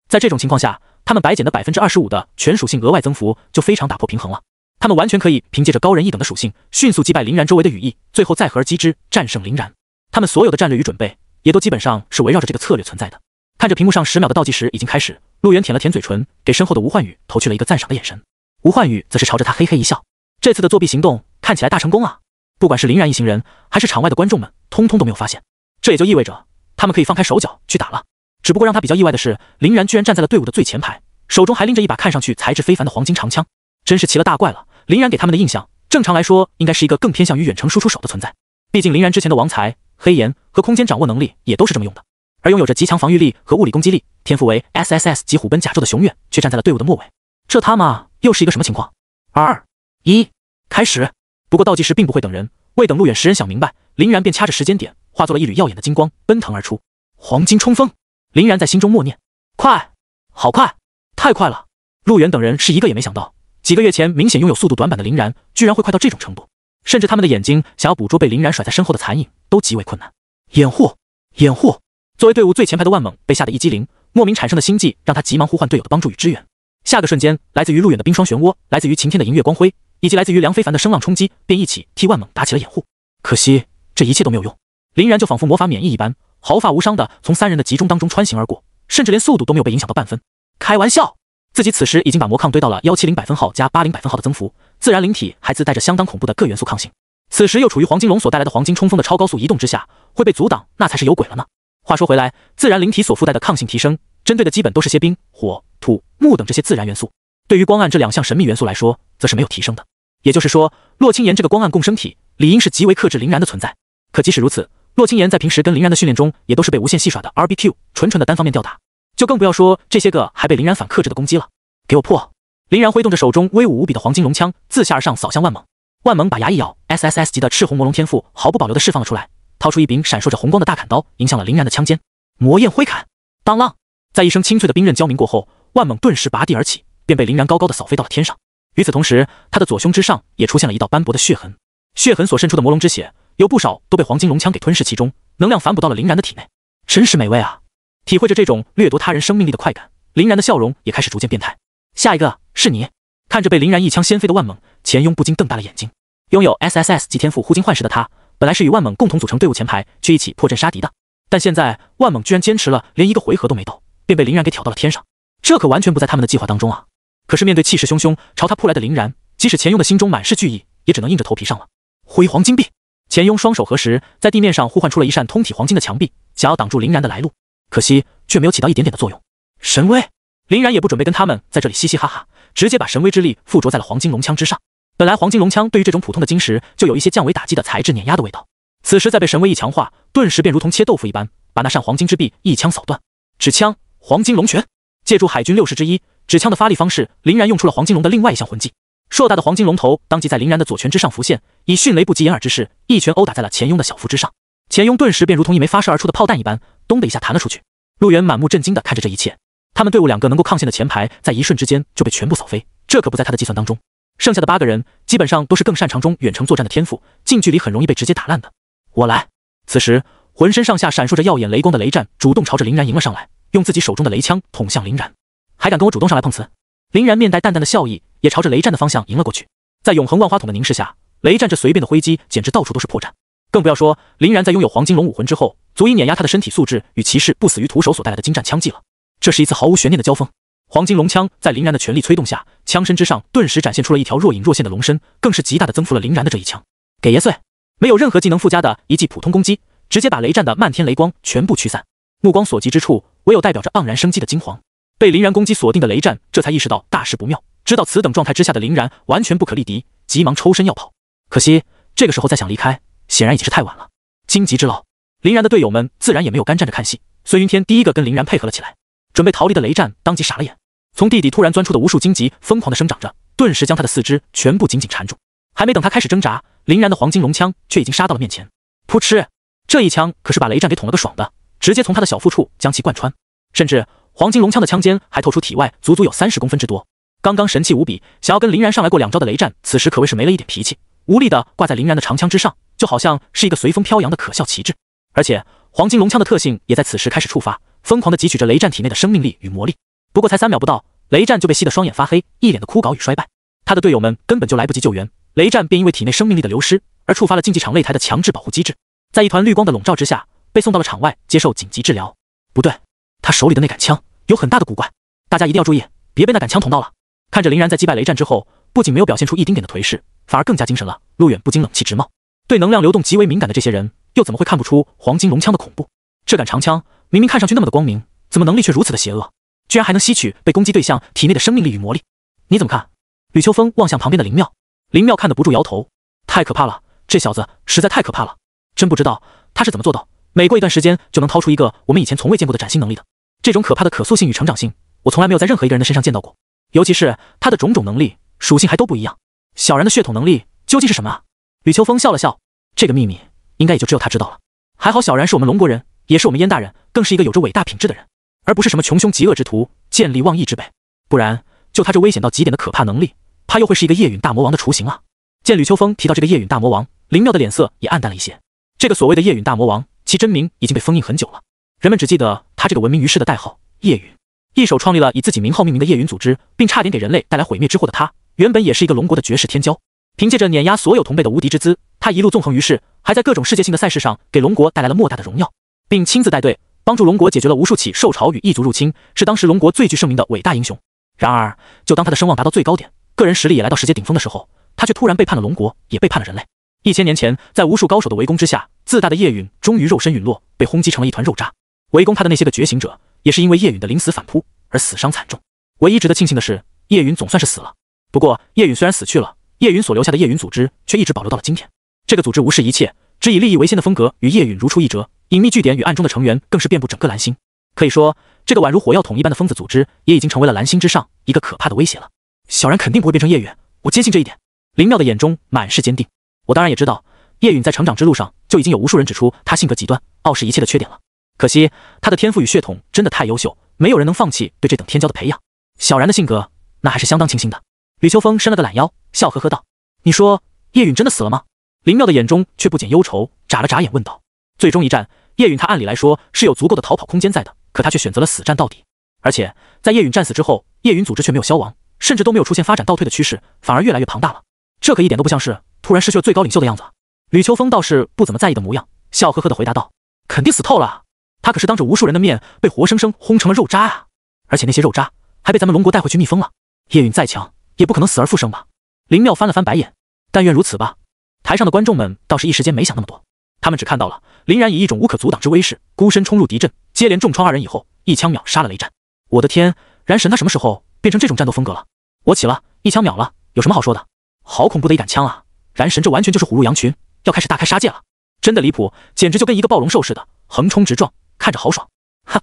在这种情况下，他们白捡的 25% 的全属性额外增幅就非常打破平衡了。他们完全可以凭借着高人一等的属性，迅速击败林然周围的羽翼，最后再合而击之战胜林然。他们所有的战略与准备也都基本上是围绕着这个策略存在的。看着屏幕上10秒的倒计时已经开始，陆远舔了舔嘴唇，给身后的吴焕宇投去了一个赞赏的眼神。吴焕宇则是朝着他嘿嘿一笑，这次的作弊行动看起来大成功啊！不管是林然一行人，还是场外的观众们，通通都没有发现。这也就意味着他们可以放开手脚去打了。只不过让他比较意外的是，林然居然站在了队伍的最前排，手中还拎着一把看上去材质非凡的黄金长枪，真是奇了大怪了。林然给他们的印象，正常来说应该是一个更偏向于远程输出手的存在。毕竟林然之前的王才、黑岩和空间掌握能力也都是这么用的。而拥有着极强防御力和物理攻击力，天赋为 SSS 级虎贲甲胄的熊远却站在了队伍的末尾，这他妈又是一个什么情况？2、1，开始！不过倒计时并不会等人，未等陆远10人想明白，林然便掐着时间点，化作了一缕耀眼的金光，奔腾而出。黄金冲锋！林然在心中默念：快，好快，太快了！陆远等人是一个也没想到，几个月前明显拥有速度短板的林然，居然会快到这种程度，甚至他们的眼睛想要捕捉被林然甩在身后的残影，都极为困难。掩护，掩护！作为队伍最前排的万猛被吓得一激灵，莫名产生的心悸让他急忙呼唤队友的帮助与支援。下个瞬间，来自于陆远的冰霜漩涡，来自于晴天的银月光辉，以及来自于梁非凡的声浪冲击，便一起替万猛打起了掩护。可惜这一切都没有用，林然就仿佛魔法免疫一般，毫发无伤的从3人的集中当中穿行而过，甚至连速度都没有被影响到半分。开玩笑，自己此时已经把魔抗堆到了170百分号加80百分号的增幅，自然灵体还自带着相当恐怖的各元素抗性，此时又处于黄金龙所带来的黄金冲锋的超高速移动之下，会被阻挡那才是有鬼了呢。话说回来，自然灵体所附带的抗性提升，针对的基本都是些冰、火、土、木等这些自然元素，对于光暗这2项神秘元素来说，则是没有提升的。也就是说，洛清言这个光暗共生体理应是极为克制林然的存在。可即使如此，洛清言在平时跟林然的训练中，也都是被无限戏耍的 RBQ，纯纯的单方面吊打。就更不要说这些个还被林然反克制的攻击了。给我破！林然挥动着手中威武无比的黄金龙枪，自下而上扫向万猛。万猛把牙一咬 ，SSS 级的赤红魔龙天赋毫不保留地释放了出来，掏出一柄闪烁着红光的大砍刀，迎向了林然的枪尖。魔焰挥砍，当啷！在一声清脆的冰刃交鸣过后，万猛顿时拔地而起，便被林然高高的扫飞到了天上。与此同时，他的左胸之上也出现了一道斑驳的血痕，血痕所渗出的魔龙之血，有不少都被黄金龙枪给吞噬其中，能量反哺到了林然的体内。真是美味啊！体会着这种掠夺他人生命力的快感，林然的笑容也开始逐渐变态。下一个是你！看着被林然一枪掀飞的万猛，钱雍不禁瞪大了眼睛。拥有 SSS 级天赋呼金唤石的他，本来是与万猛共同组成队伍前排，去一起破阵杀敌的。但现在万猛居然坚持了连一个回合都没斗，便被林然给挑到了天上，这可完全不在他们的计划当中啊！可是面对气势汹汹朝他扑来的林然，即使钱雍的心中满是惧意，也只能硬着头皮上了。挥黄金臂！钱雍双手合十，在地面上呼唤出了一扇通体黄金的墙壁，想要挡住林然的来路，可惜却没有起到一点点的作用。神威！林然也不准备跟他们在这里嘻嘻哈哈，直接把神威之力附着在了黄金龙枪之上。本来黄金龙枪对于这种普通的晶石就有一些降维打击的材质碾压的味道，此时再被神威一强化，顿时便如同切豆腐一般，把那扇黄金之臂一枪扫断。指枪黄金龙拳，借助海军60之一指枪的发力方式，林然用出了黄金龙的另外一项魂技。硕大的黄金龙头当即在林然的左拳之上浮现，以迅雷不及掩耳之势一拳殴打在了钱雍的小腹之上。钱雍顿时便如同一枚发射而出的炮弹一般，咚的一下弹了出去。陆源满目震惊地看着这一切，他们队伍2个能够抗线的前排，在一瞬之间就被全部扫飞，这可不在他的计算当中。剩下的8个人基本上都是更擅长中远程作战的天赋，近距离很容易被直接打烂的。我来！此时浑身上下闪烁着耀眼雷光的雷战主动朝着林然迎了上来，用自己手中的雷枪捅向林然。还敢跟我主动上来碰瓷？林然面带淡淡的笑意，也朝着雷战的方向迎了过去。在永恒万花筒的凝视下，雷战这随便的挥击简直到处都是破绽。更不要说林然在拥有黄金龙武魂之后，足以碾压他的身体素质与骑士不死于徒手所带来的精湛枪技了。这是一次毫无悬念的交锋。黄金龙枪在林然的全力催动下，枪身之上顿时展现出了一条若隐若现的龙身，更是极大的增幅了林然的这一枪。给爷碎！没有任何技能附加的一记普通攻击，直接把雷战的漫天雷光全部驱散。目光所及之处，唯有代表着盎然生机的金黄。被林然攻击锁定的雷战这才意识到大事不妙，知道此等状态之下的林然完全不可力敌，急忙抽身要跑。可惜这个时候再想离开，显然已经是太晚了。荆棘之劳，林然的队友们自然也没有干站着看戏。孙云天第一个跟林然配合了起来，准备逃离的雷战当即傻了眼。从地底突然钻出的无数荆棘疯狂地生长着，顿时将他的四肢全部紧紧缠住。还没等他开始挣扎，林然的黄金龙枪却已经杀到了面前。噗嗤，这一枪可是把雷战给捅了个爽的，直接从他的小腹处将其贯穿，甚至黄金龙枪的枪尖还透出体外足足有30公分之多。刚刚神气无比，想要跟林然上来过2招的雷战，此时可谓是没了一点脾气，无力地挂在林然的长枪之上，就好像是一个随风飘扬的可笑旗帜。而且黄金龙枪的特性也在此时开始触发，疯狂地汲取着雷战体内的生命力与魔力。不过才3秒不到，雷战就被吸得双眼发黑，一脸的枯槁与衰败。他的队友们根本就来不及救援，雷战便因为体内生命力的流失而触发了竞技场擂台的强制保护机制，在一团绿光的笼罩之下，被送到了场外接受紧急治疗。不对，他手里的那杆枪有很大的古怪，大家一定要注意，别被那杆枪捅到了。看着林然在击败雷战之后，不仅没有表现出一丁点的颓势，反而更加精神了，陆远不禁冷气直冒。对能量流动极为敏感的这些人，又怎么会看不出黄金龙枪的恐怖？这杆长枪明明看上去那么的光明，怎么能力却如此的邪恶？居然还能吸取被攻击对象体内的生命力与魔力。你怎么看？吕秋风望向旁边的林妙，林妙看得不住摇头，太可怕了，这小子实在太可怕了，真不知道他是怎么做到每过一段时间就能掏出一个我们以前从未见过的崭新能力的。这种可怕的可塑性与成长性，我从来没有在任何一个人的身上见到过，尤其是他的种种能力属性还都不一样。小然的血统能力究竟是什么啊？吕秋风笑了笑，这个秘密应该也就只有他知道了。还好小然是我们龙国人，也是我们燕大人，更是一个有着伟大品质的人，而不是什么穷凶极恶之徒，见利忘义之辈。不然就他这危险到极点的可怕能力，怕又会是一个夜陨大魔王的雏形啊！见吕秋风提到这个夜陨大魔王，林妙的脸色也暗淡了一些。这个所谓的夜陨大魔王，其真名已经被封印很久了，人们只记得他这个闻名于世的代号夜陨。一手创立了以自己名号命名的夜陨组织，并差点给人类带来毁灭之祸的他，原本也是一个龙国的绝世天骄。凭借着碾压所有同辈的无敌之姿，他一路纵横于世，还在各种世界性的赛事上给龙国带来了莫大的荣耀，并亲自带队帮助龙国解决了无数起受潮与异族入侵，是当时龙国最具盛名的伟大英雄。然而就当他的声望达到最高点，个人实力也来到世界顶峰的时候，他却突然背叛了龙国，也背叛了人类。1000年前，在无数高手的围攻之下，自大的夜陨终于肉身陨落，被轰击成了一团肉渣。围攻他的那些个觉醒者，也是因为夜陨的临死反扑而死伤惨重。唯一值得庆幸的是，夜陨总算是死了。不过夜陨虽然死去了，夜陨所留下的夜陨组织却一直保留到了今天。这个组织无视一切，只以利益为先的风格与夜陨如出一辙，隐秘据点与暗中的成员更是遍布整个蓝星。可以说，这个宛如火药桶一般的疯子组织也已经成为了蓝星之上一个可怕的威胁了。小然肯定不会变成叶允，我坚信这一点。林妙的眼中满是坚定。我当然也知道，叶允在成长之路上就已经有无数人指出他性格极端、傲视一切的缺点了。可惜他的天赋与血统真的太优秀，没有人能放弃对这等天骄的培养。小然的性格那还是相当清新的。吕秋风伸了个懒腰，笑呵呵道：“你说叶允真的死了吗？”林妙的眼中却不减忧愁，眨了眨眼问道：“最终一战，叶允他按理来说是有足够的逃跑空间在的，可他却选择了死战到底。而且在叶允战死之后，叶允组织却没有消亡，甚至都没有出现发展倒退的趋势，反而越来越庞大了。这可一点都不像是突然失去了最高领袖的样子。”吕秋风倒是不怎么在意的模样，笑呵呵地回答道：“肯定死透了，他可是当着无数人的面被活生生轰成了肉渣啊！而且那些肉渣还被咱们龙国带回去密封了。叶允再强，也不可能死而复生吧？”林妙翻了翻白眼，但愿如此吧。台上的观众们倒是一时间没想那么多，他们只看到了林然以一种无可阻挡之威势，孤身冲入敌阵，接连重创二人以后，一枪秒杀了雷战。我的天，然神他什么时候变成这种战斗风格了？我起了，一枪秒了，有什么好说的？好恐怖的一杆枪啊！然神这完全就是虎入羊群，要开始大开杀戒了，真的离谱，简直就跟一个暴龙兽似的，横冲直撞，看着豪爽。哈，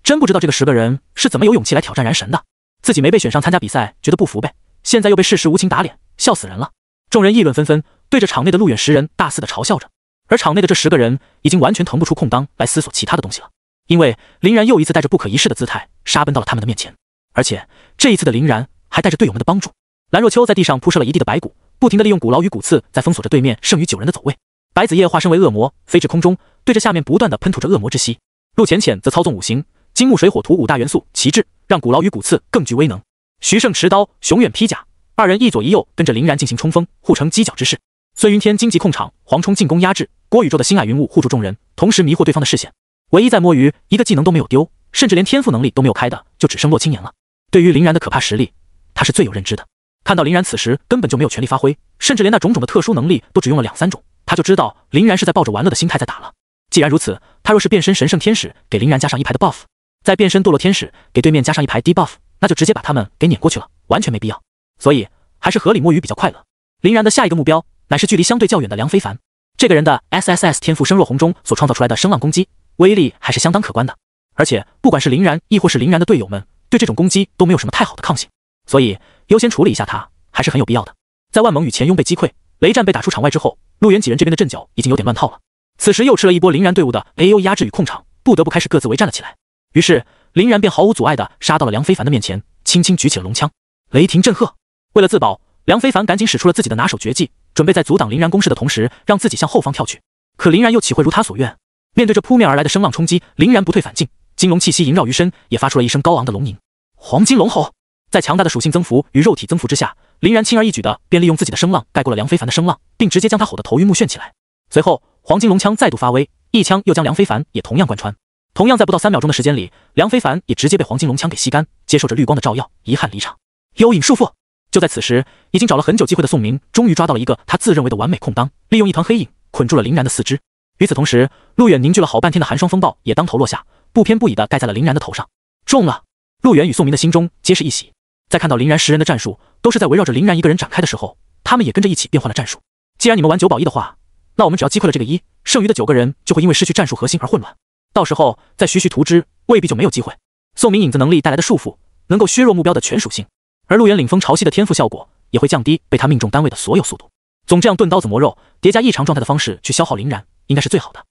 真不知道这个10个人是怎么有勇气来挑战然神的，自己没被选上参加比赛，觉得不服呗，现在又被世事无情打脸，笑死人了。众人议论纷纷，对着场内的路远10人大肆的嘲笑着，而场内的这10个人已经完全腾不出空当来思索其他的东西了，因为林然又一次带着不可一世的姿态杀奔到了他们的面前，而且这一次的林然还带着队友们的帮助。蓝若秋在地上铺设了一地的白骨，不停地利用骨牢与骨刺在封锁着对面剩余9人的走位。白子夜化身为恶魔，飞至空中，对着下面不断地喷吐着恶魔之息。陆浅浅则操纵5行金木水火土5大元素旗帜，让骨牢与骨刺更具威能。徐胜持刀，熊远披甲，二人一左一右跟着林然进行冲锋，互成犄角之势。孙云天荆棘控场，黄冲进攻压制，郭宇宙的星霭云雾护住众人，同时迷惑对方的视线。唯一在摸鱼一个技能都没有丢，甚至连天赋能力都没有开的，就只剩洛青年了。对于林然的可怕实力，他是最有认知的。看到林然此时根本就没有全力发挥，甚至连那种种的特殊能力都只用了2、3种，他就知道林然是在抱着玩乐的心态在打了。既然如此，他若是变身神圣天使，给林然加上一排的 buff， 再变身堕落天使，给对面加上一排 debuff， 那就直接把他们给撵过去了，完全没必要。所以还是合理摸鱼比较快乐。林然的下一个目标乃是距离相对较远的梁非凡，这个人的 SSS 天赋声若洪钟所创造出来的声浪攻击威力还是相当可观的，而且不管是林然亦或是林然的队友们对这种攻击都没有什么太好的抗性，所以优先处理一下他还是很有必要的。在万猛与钱庸被击溃，雷战被打出场外之后，陆远几人这边的阵脚已经有点乱套了。此时又吃了一波林然队伍的 AO 压制与控场，不得不开始各自为战了起来。于是林然便毫无阻碍地杀到了梁非凡的面前，轻轻举起了龙枪，雷霆震赫。为了自保，梁非凡赶紧使出了自己的拿手绝技，准备在阻挡林然攻势的同时让自己向后方跳去。可林然又岂会如他所愿？面对着扑面而来的声浪冲击，林然不退反进，金龙气息萦绕于身，也发出了一声高昂的龙吟。黄金龙吼！在强大的属性增幅与肉体增幅之下，林然轻而易举的便利用自己的声浪盖过了梁非凡的声浪，并直接将他吼得头晕目眩起来。随后黄金龙枪再度发威，一枪又将梁非凡也同样贯穿。同样在不到3秒钟的时间里，梁非凡也直接被黄金龙枪给吸干，接受着绿光的照耀，遗憾离场。幽影束缚。就在此时，已经找了很久机会的宋明终于抓到了一个他自认为的完美空当，利用一团黑影捆住了林然的四肢。与此同时，陆远凝聚了好半天的寒霜风暴也当头落下，不偏不倚地盖在了林然的头上。中了！陆远与宋明的心中皆是一喜。在看到林然10人的战术都是在围绕着林然一个人展开的时候，他们也跟着一起变换了战术。既然你们玩9保1的话，那我们只要击溃了这个1，剩余的9个人就会因为失去战术核心而混乱，到时候再徐徐图之，未必就没有机会。宋明影子能力带来的束缚能够削弱目标的全属性，而陆远领风潮汐的天赋效果也会降低被他命中单位的所有速度。总这样钝刀子磨肉，叠加异常状态的方式去消耗林然，应该是最好的。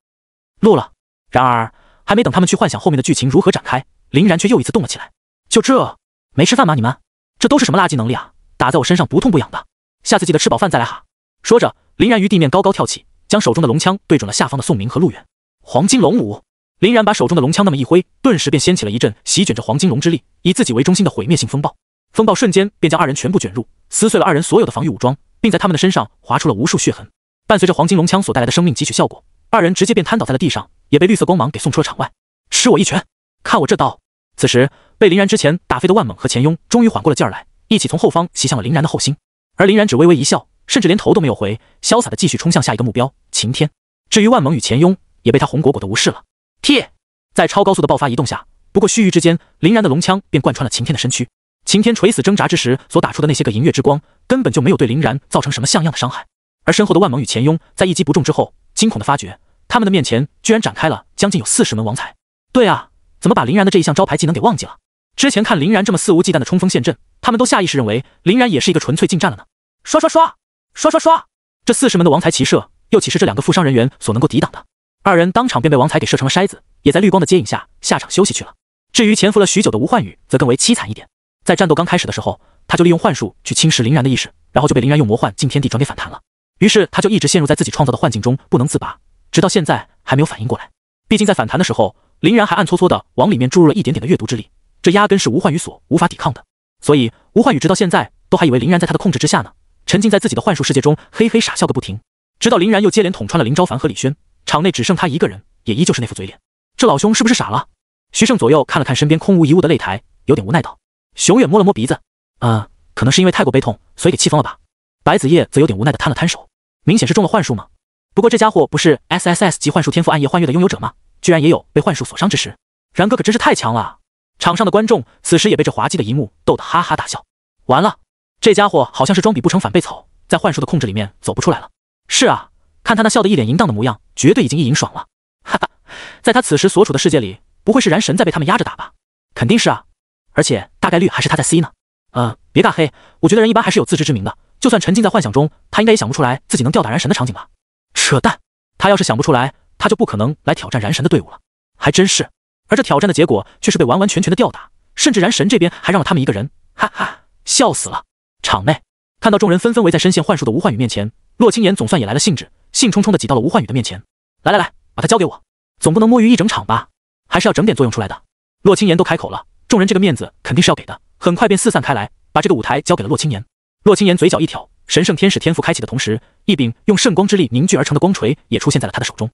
录了。然而还没等他们去幻想后面的剧情如何展开，林然却又一次动了起来。就这，没吃饭吗你们？这都是什么垃圾能力啊，打在我身上不痛不痒的，下次记得吃饱饭再来哈。说着，林然于地面高高跳起，将手中的龙枪对准了下方的宋明和陆远。黄金龙舞。林然把手中的龙枪那么一挥，顿时便掀起了一阵席卷着黄金龙之力，以自己为中心的毁灭性风暴。风暴瞬间便将2人全部卷入，撕碎了2人所有的防御武装，并在他们的身上划出了无数血痕。伴随着黄金龙枪所带来的生命汲取效果，2人直接便瘫倒在了地上，也被绿色光芒给送出了场外。吃我一拳，看我这刀！此时被林然之前打飞的万猛和钱庸终于缓过了劲儿来，一起从后方袭向了林然的后心。而林然只微微一笑，甚至连头都没有回，潇洒的继续冲向下一个目标晴天。至于万猛与钱庸，也被他红果果的无视了。铁！在超高速的爆发移动下，不过须臾之间，林然的龙枪便贯穿了晴天的身躯。晴天垂死挣扎之时所打出的那些个银月之光，根本就没有对林然造成什么像样的伤害。而身后的万猛与钱庸在一击不中之后，惊恐地发觉他们的面前居然展开了将近有40门王彩。对啊，怎么把林然的这一项招牌技能给忘记了？之前看林然这么肆无忌惮的冲锋陷阵，他们都下意识认为林然也是一个纯粹近战了呢。刷刷刷，刷刷刷，这40门的王财骑射，又岂是这2个负伤人员所能够抵挡的？二人当场便被王财给射成了筛子，也在绿光的接引下下场休息去了。至于潜伏了许久的吴焕宇，则更为凄惨一点。在战斗刚开始的时候，他就利用幻术去侵蚀林然的意识，然后就被林然用魔幻进天地转给反弹了。于是他就一直陷入在自己创造的幻境中不能自拔，直到现在还没有反应过来。毕竟在反弹的时候，林然还暗搓搓的往里面注入了一点点的阅读之力，这压根是吴焕宇所无法抵抗的。所以吴焕宇直到现在都还以为林然在他的控制之下呢，沉浸在自己的幻术世界中嘿嘿傻笑个不停。直到林然又接连捅穿了林昭凡和李轩，场内只剩他一个人，也依旧是那副嘴脸。这老兄是不是傻了？徐胜左右看了看身边空无一物的擂台，有点无奈道。熊远摸了摸鼻子，可能是因为太过悲痛，所以给气疯了吧。白子夜则有点无奈的摊了摊手，明显是中了幻术嘛。不过这家伙不是 SSS 级幻术天赋暗夜幻月的拥有者吗？居然也有被幻术所伤之时。然哥可真是太强了。场上的观众此时也被这滑稽的一幕逗得哈哈大笑。完了，这家伙好像是装比不成反被草，在幻术的控制里面走不出来了。是啊，看他那笑得一脸淫荡的模样，绝对已经一淫爽了。哈哈，在他此时所处的世界里，不会是燃神在被他们压着打吧？肯定是啊，而且大概率还是他在 C 呢。别尬黑，我觉得人一般还是有自知之明的，就算沉浸在幻想中，他应该也想不出来自己能吊打燃神的场景吧？扯淡，他要是想不出来，他就不可能来挑战燃神的队伍了。还真是，而这挑战的结果却是被完完全全的吊打，甚至燃神这边还让了他们一个人，哈哈，笑死了。场内看到众人纷纷围在深陷幻术的吴焕宇面前，洛青言总算也来了兴致，兴冲冲的挤到了吴焕宇的面前。来来来，把他交给我，总不能摸鱼一整场吧？还是要整点作用出来的。洛青言都开口了，众人这个面子肯定是要给的，很快便四散开来，把这个舞台交给了洛青言。洛青言嘴角一挑，神圣天使天赋开启的同时，一柄用圣光之力凝聚而成的光锤也出现在了他的手中。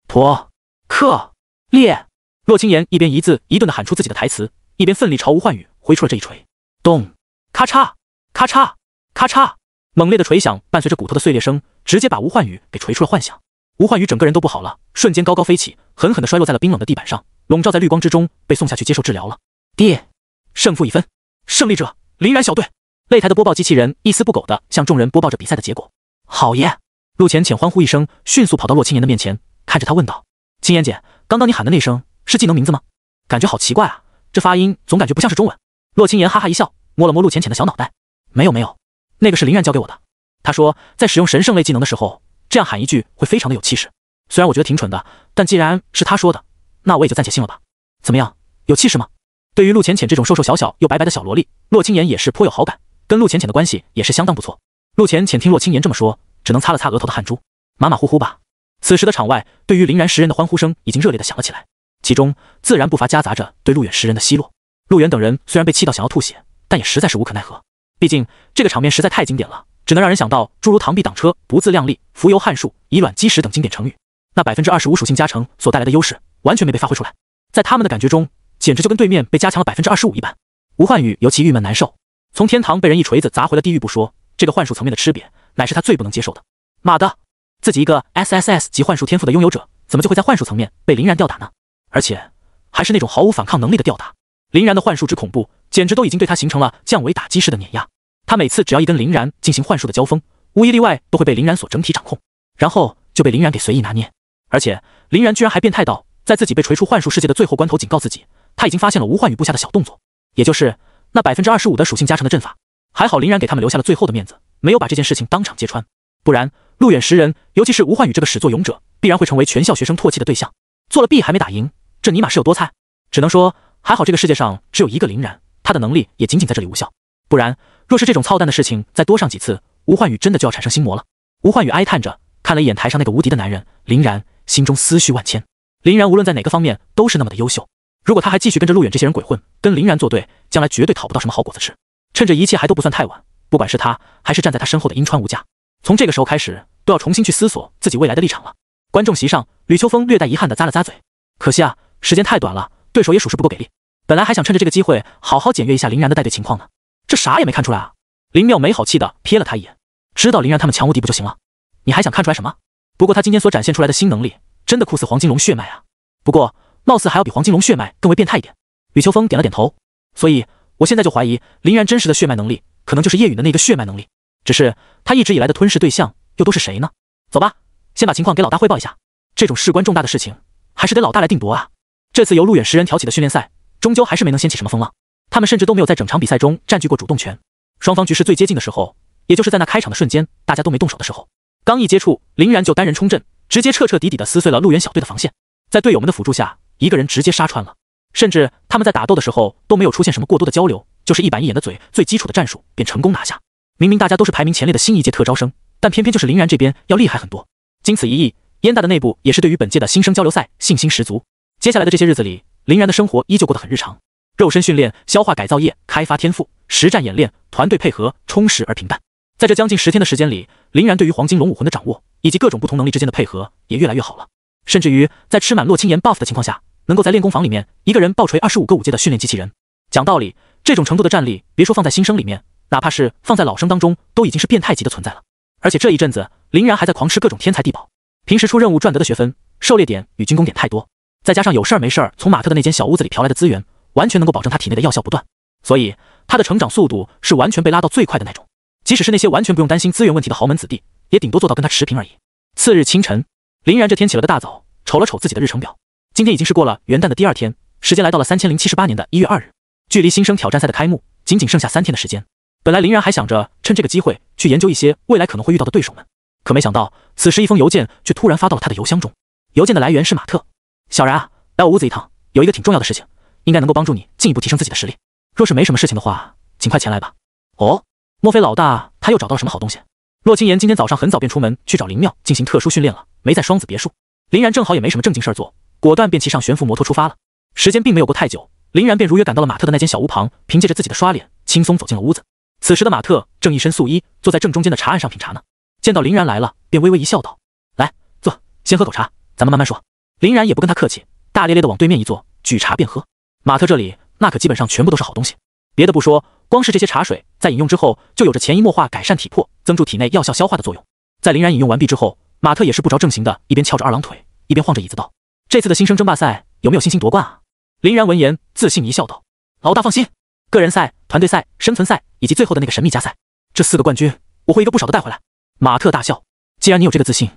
破克烈，洛青言一边一字一顿的喊出自己的台词，一边奋力朝吴焕宇挥出了这一锤。咚，咔嚓咔嚓咔嚓，猛烈的锤响伴随着骨头的碎裂声，直接把吴焕宇给锤出了幻想。吴焕宇整个人都不好了，瞬间高高飞起，狠狠地摔落在了冰冷的地板上，笼罩在绿光之中，被送下去接受治疗了。爹，胜负已分，胜利者林然小队。擂台的播报机器人一丝不苟地向众人播报着比赛的结果。好耶！陆浅浅欢呼一声，迅速跑到洛青言的面前，看着他问道：青言姐，刚刚你喊的那声是技能名字吗？感觉好奇怪啊，这发音总感觉不像是中文。洛青言哈哈一笑，摸了摸陆浅浅的小脑袋，没有，那个是林然教给我的。他说在使用神圣类技能的时候，这样喊一句会非常的有气势。虽然我觉得挺蠢的，但既然是他说的，那我也就暂且信了吧。怎么样，有气势吗？对于陆浅浅这种瘦瘦小小又白白的小萝莉，洛青言也是颇有好感，跟陆浅浅的关系也是相当不错。陆浅浅听洛青言这么说，只能擦了擦额头的汗珠，马马虎虎吧。此时的场外对于林然10人的欢呼声已经热烈的响了起来，其中自然不乏夹杂着对陆远10人的奚落。陆远等人虽然被气到想要吐血，但也实在是无可奈何，毕竟这个场面实在太经典了，只能让人想到诸如螳臂挡车、不自量力、浮游撼树、以卵击石等经典成语。那25%属性加成所带来的优势完全没被发挥出来，在他们的感觉中，简直就跟对面被加强了25%一般。吴焕宇尤其郁闷难受，从天堂被人一锤子砸回了地狱不说，这个幻术层面的吃瘪乃是他最不能接受的。妈的，自己一个 SSS 级幻术天赋的拥有者，怎么就会在幻术层面被林然吊打呢？而且还是那种毫无反抗能力的吊打。林然的幻术之恐怖，简直都已经对他形成了降维打击式的碾压。他每次只要一跟林然进行幻术的交锋，无一例外都会被林然所整体掌控，然后就被林然给随意拿捏。而且林然居然还变态到在自己被锤出幻术世界的最后关头警告自己，他已经发现了吴焕宇布下的小动作，也就是那25%的属性加成的阵法。还好林然给他们留下了最后的面子，没有把这件事情当场揭穿，不然陆远10人，尤其是吴焕宇这个始作俑者，必然会成为全校学生唾弃的对象。做了弊还没打赢，这尼玛是有多菜？只能说还好这个世界上只有一个林然，他的能力也仅仅在这里无效，不然若是这种操蛋的事情再多上几次，吴焕宇真的就要产生心魔了。吴焕宇哀叹着看了一眼台上那个无敌的男人林然，心中思绪万千。林然无论在哪个方面都是那么的优秀，如果他还继续跟着陆远这些人鬼混，跟林然作对，将来绝对讨不到什么好果子吃。趁着一切还都不算太晚，不管是他还是站在他身后的樱川无价，从这个时候开始都要重新去思索自己未来的立场了。观众席上，吕秋风略带遗憾地咂了咂嘴，可惜啊，时间太短了，对手也属实不够给力。本来还想趁着这个机会好好检阅一下林然的带队情况呢，这啥也没看出来啊。林妙没好气地瞥了他一眼，知道林然他们强无敌不就行了？你还想看出来什么？不过他今天所展现出来的新能力，真的酷似黄金龙血脉啊！不过貌似还要比黄金龙血脉更为变态一点。吕秋风点了点头，所以我现在就怀疑林然真实的血脉能力，可能就是叶允的那个血脉能力。只是他一直以来的吞噬对象又都是谁呢？走吧，先把情况给老大汇报一下。这种事关重大的事情，还是得老大来定夺啊。这次由陆远10人挑起的训练赛，终究还是没能掀起什么风浪。他们甚至都没有在整场比赛中占据过主动权。双方局势最接近的时候，也就是在那开场的瞬间，大家都没动手的时候，刚一接触，林然就单人冲阵，直接彻彻底底的撕碎了陆远小队的防线。在队友们的辅助下，一个人直接杀穿了。甚至他们在打斗的时候都没有出现什么过多的交流，就是一板一眼的嘴，最基础的战术便成功拿下。明明大家都是排名前列的新一届特招生，但偏偏就是林然这边要厉害很多。经此一役，燕大的内部也是对于本届的新生交流赛信心十足。接下来的这些日子里，林然的生活依旧过得很日常，肉身训练、消化改造液、开发天赋、实战演练、团队配合，充实而平淡。在这将近10天的时间里，林然对于黄金龙武魂的掌握，以及各种不同能力之间的配合也越来越好了。甚至于在吃满洛青岩 buff 的情况下，能够在练功房里面一个人爆锤25个5阶的训练机器人。讲道理，这种程度的战力，别说放在新生里面，哪怕是放在老生当中，都已经是变态级的存在了。而且这一阵子，林然还在狂吃各种天才地宝，平时出任务赚得的学分、狩猎点与军功点太多，再加上有事儿没事儿从马特的那间小屋子里嫖来的资源，完全能够保证他体内的药效不断，所以他的成长速度是完全被拉到最快的那种。即使是那些完全不用担心资源问题的豪门子弟，也顶多做到跟他持平而已。次日清晨，林然这天起了个大早，瞅了瞅自己的日程表，今天已经是过了元旦的第2天，时间来到了3078年的1月2日，距离新生挑战赛的开幕仅仅剩下3天的时间。本来林然还想着趁这个机会去研究一些未来可能会遇到的对手们，可没想到此时一封邮件却突然发到了他的邮箱中。邮件的来源是马特：小然啊，来我屋子一趟，有一个挺重要的事情，应该能够帮助你进一步提升自己的实力。若是没什么事情的话，尽快前来吧。哦，莫非老大他又找到了什么好东西？洛青岩今天早上很早便出门去找灵庙进行特殊训练了，没在双子别墅。林然正好也没什么正经事儿做，果断便骑上悬浮摩托出发了。时间并没有过太久，林然便如约赶到了马特的那间小屋旁，凭借着自己的刷脸，轻松走进了屋子。此时的马特正一身素衣，坐在正中间的茶案上品茶呢。见到林然来了，便微微一笑道：“来，坐，先喝口茶，咱们慢慢说。”林然也不跟他客气，大咧咧的往对面一坐，举茶便喝。马特这里那可基本上全部都是好东西，别的不说，光是这些茶水在饮用之后，就有着潜移默化改善体魄、增助体内药效消化的作用。在林然饮用完毕之后，马特也是不着正形的，一边翘着二郎腿，一边晃着椅子道：“这次的新生争霸赛有没有信心夺冠啊？”林然闻言自信一笑道：“老大放心，个人赛、团队赛、生存赛以及最后的那个神秘加赛，这4个冠军我会一个不少的带回来。”马特大笑：“既然你有这个自信，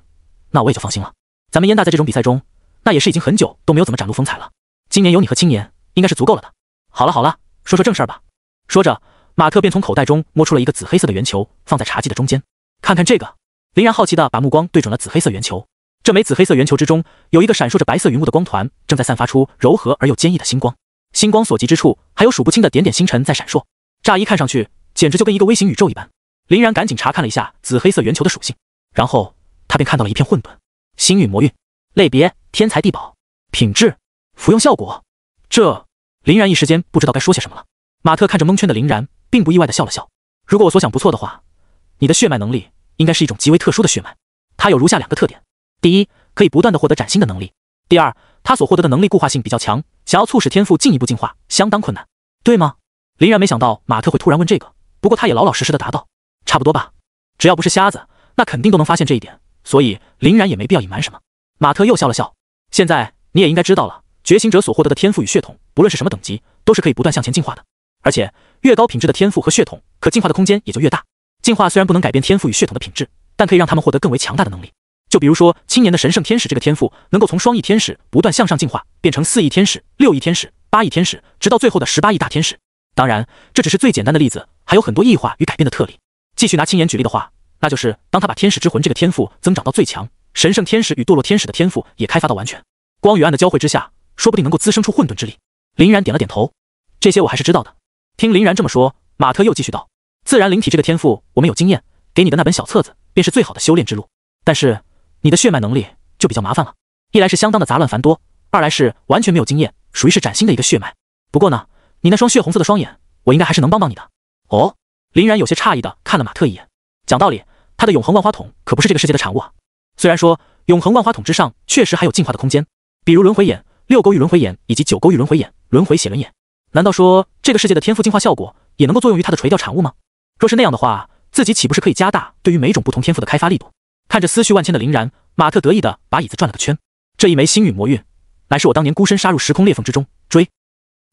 那我也就放心了。咱们燕大在这种比赛中，那也是已经很久都没有怎么展露风采了，今年有你和青年，应该是足够了的。好了好了，说说正事儿吧。”说着，马特便从口袋中摸出了一个紫黑色的圆球，放在茶几的中间。看看这个，林然好奇地把目光对准了紫黑色圆球。这枚紫黑色圆球之中，有一个闪烁着白色云雾的光团，正在散发出柔和而又坚毅的星光。星光所及之处，还有数不清的点点星辰在闪烁，乍一看上去，简直就跟一个微型宇宙一般。林然赶紧查看了一下紫黑色圆球的属性，然后他便看到了一片混沌。星运魔运，类别天才地宝，品质服用效果。这林然一时间不知道该说些什么了。马特看着蒙圈的林然，并不意外地笑了笑：“如果我所想不错的话，你的血脉能力应该是一种极为特殊的血脉，它有如下2个特点：第一，可以不断地获得崭新的能力；第二，它所获得的能力固化性比较强，想要促使天赋进一步进化相当困难，对吗？”林然没想到马特会突然问这个，不过他也老老实实地答道：“差不多吧，只要不是瞎子，那肯定都能发现这一点，所以林然也没必要隐瞒什么。”马特又笑了笑：“现在你也应该知道了，觉醒者所获得的天赋与血统，不论是什么等级，都是可以不断向前进化的。而且越高品质的天赋和血统，可进化的空间也就越大。进化虽然不能改变天赋与血统的品质，但可以让他们获得更为强大的能力。就比如说青年的神圣天使这个天赋，能够从双翼天使不断向上进化，变成4翼天使、6翼天使、8翼天使，直到最后的18翼大天使。当然，这只是最简单的例子，还有很多异化与改变的特例。继续拿青年举例的话，那就是当他把天使之魂这个天赋增长到最强，神圣天使与堕落天使的天赋也开发到完全，光与暗的交汇之下，说不定能够滋生出混沌之力。林然点了点头，这些我还是知道的。听林然这么说，马特又继续道：“自然灵体这个天赋我们有经验，给你的那本小册子便是最好的修炼之路。但是你的血脉能力就比较麻烦了，一来是相当的杂乱繁多，二来是完全没有经验，属于是崭新的一个血脉。不过呢，你那双血红色的双眼，我应该还是能帮你的。”哦，林然有些诧异的看了马特一眼。讲道理，他的永恒万花筒可不是这个世界的产物啊。虽然说永恒万花筒之上确实还有进化的空间，比如轮回眼、6勾玉轮回眼以及9勾玉轮回眼、轮回血轮眼。难道说这个世界的天赋进化效果也能够作用于他的垂钓产物吗？若是那样的话，自己岂不是可以加大对于每种不同天赋的开发力度？看着思绪万千的林然，马特得意的把椅子转了个圈。这一枚星陨魔运，乃是我当年孤身杀入时空裂缝之中，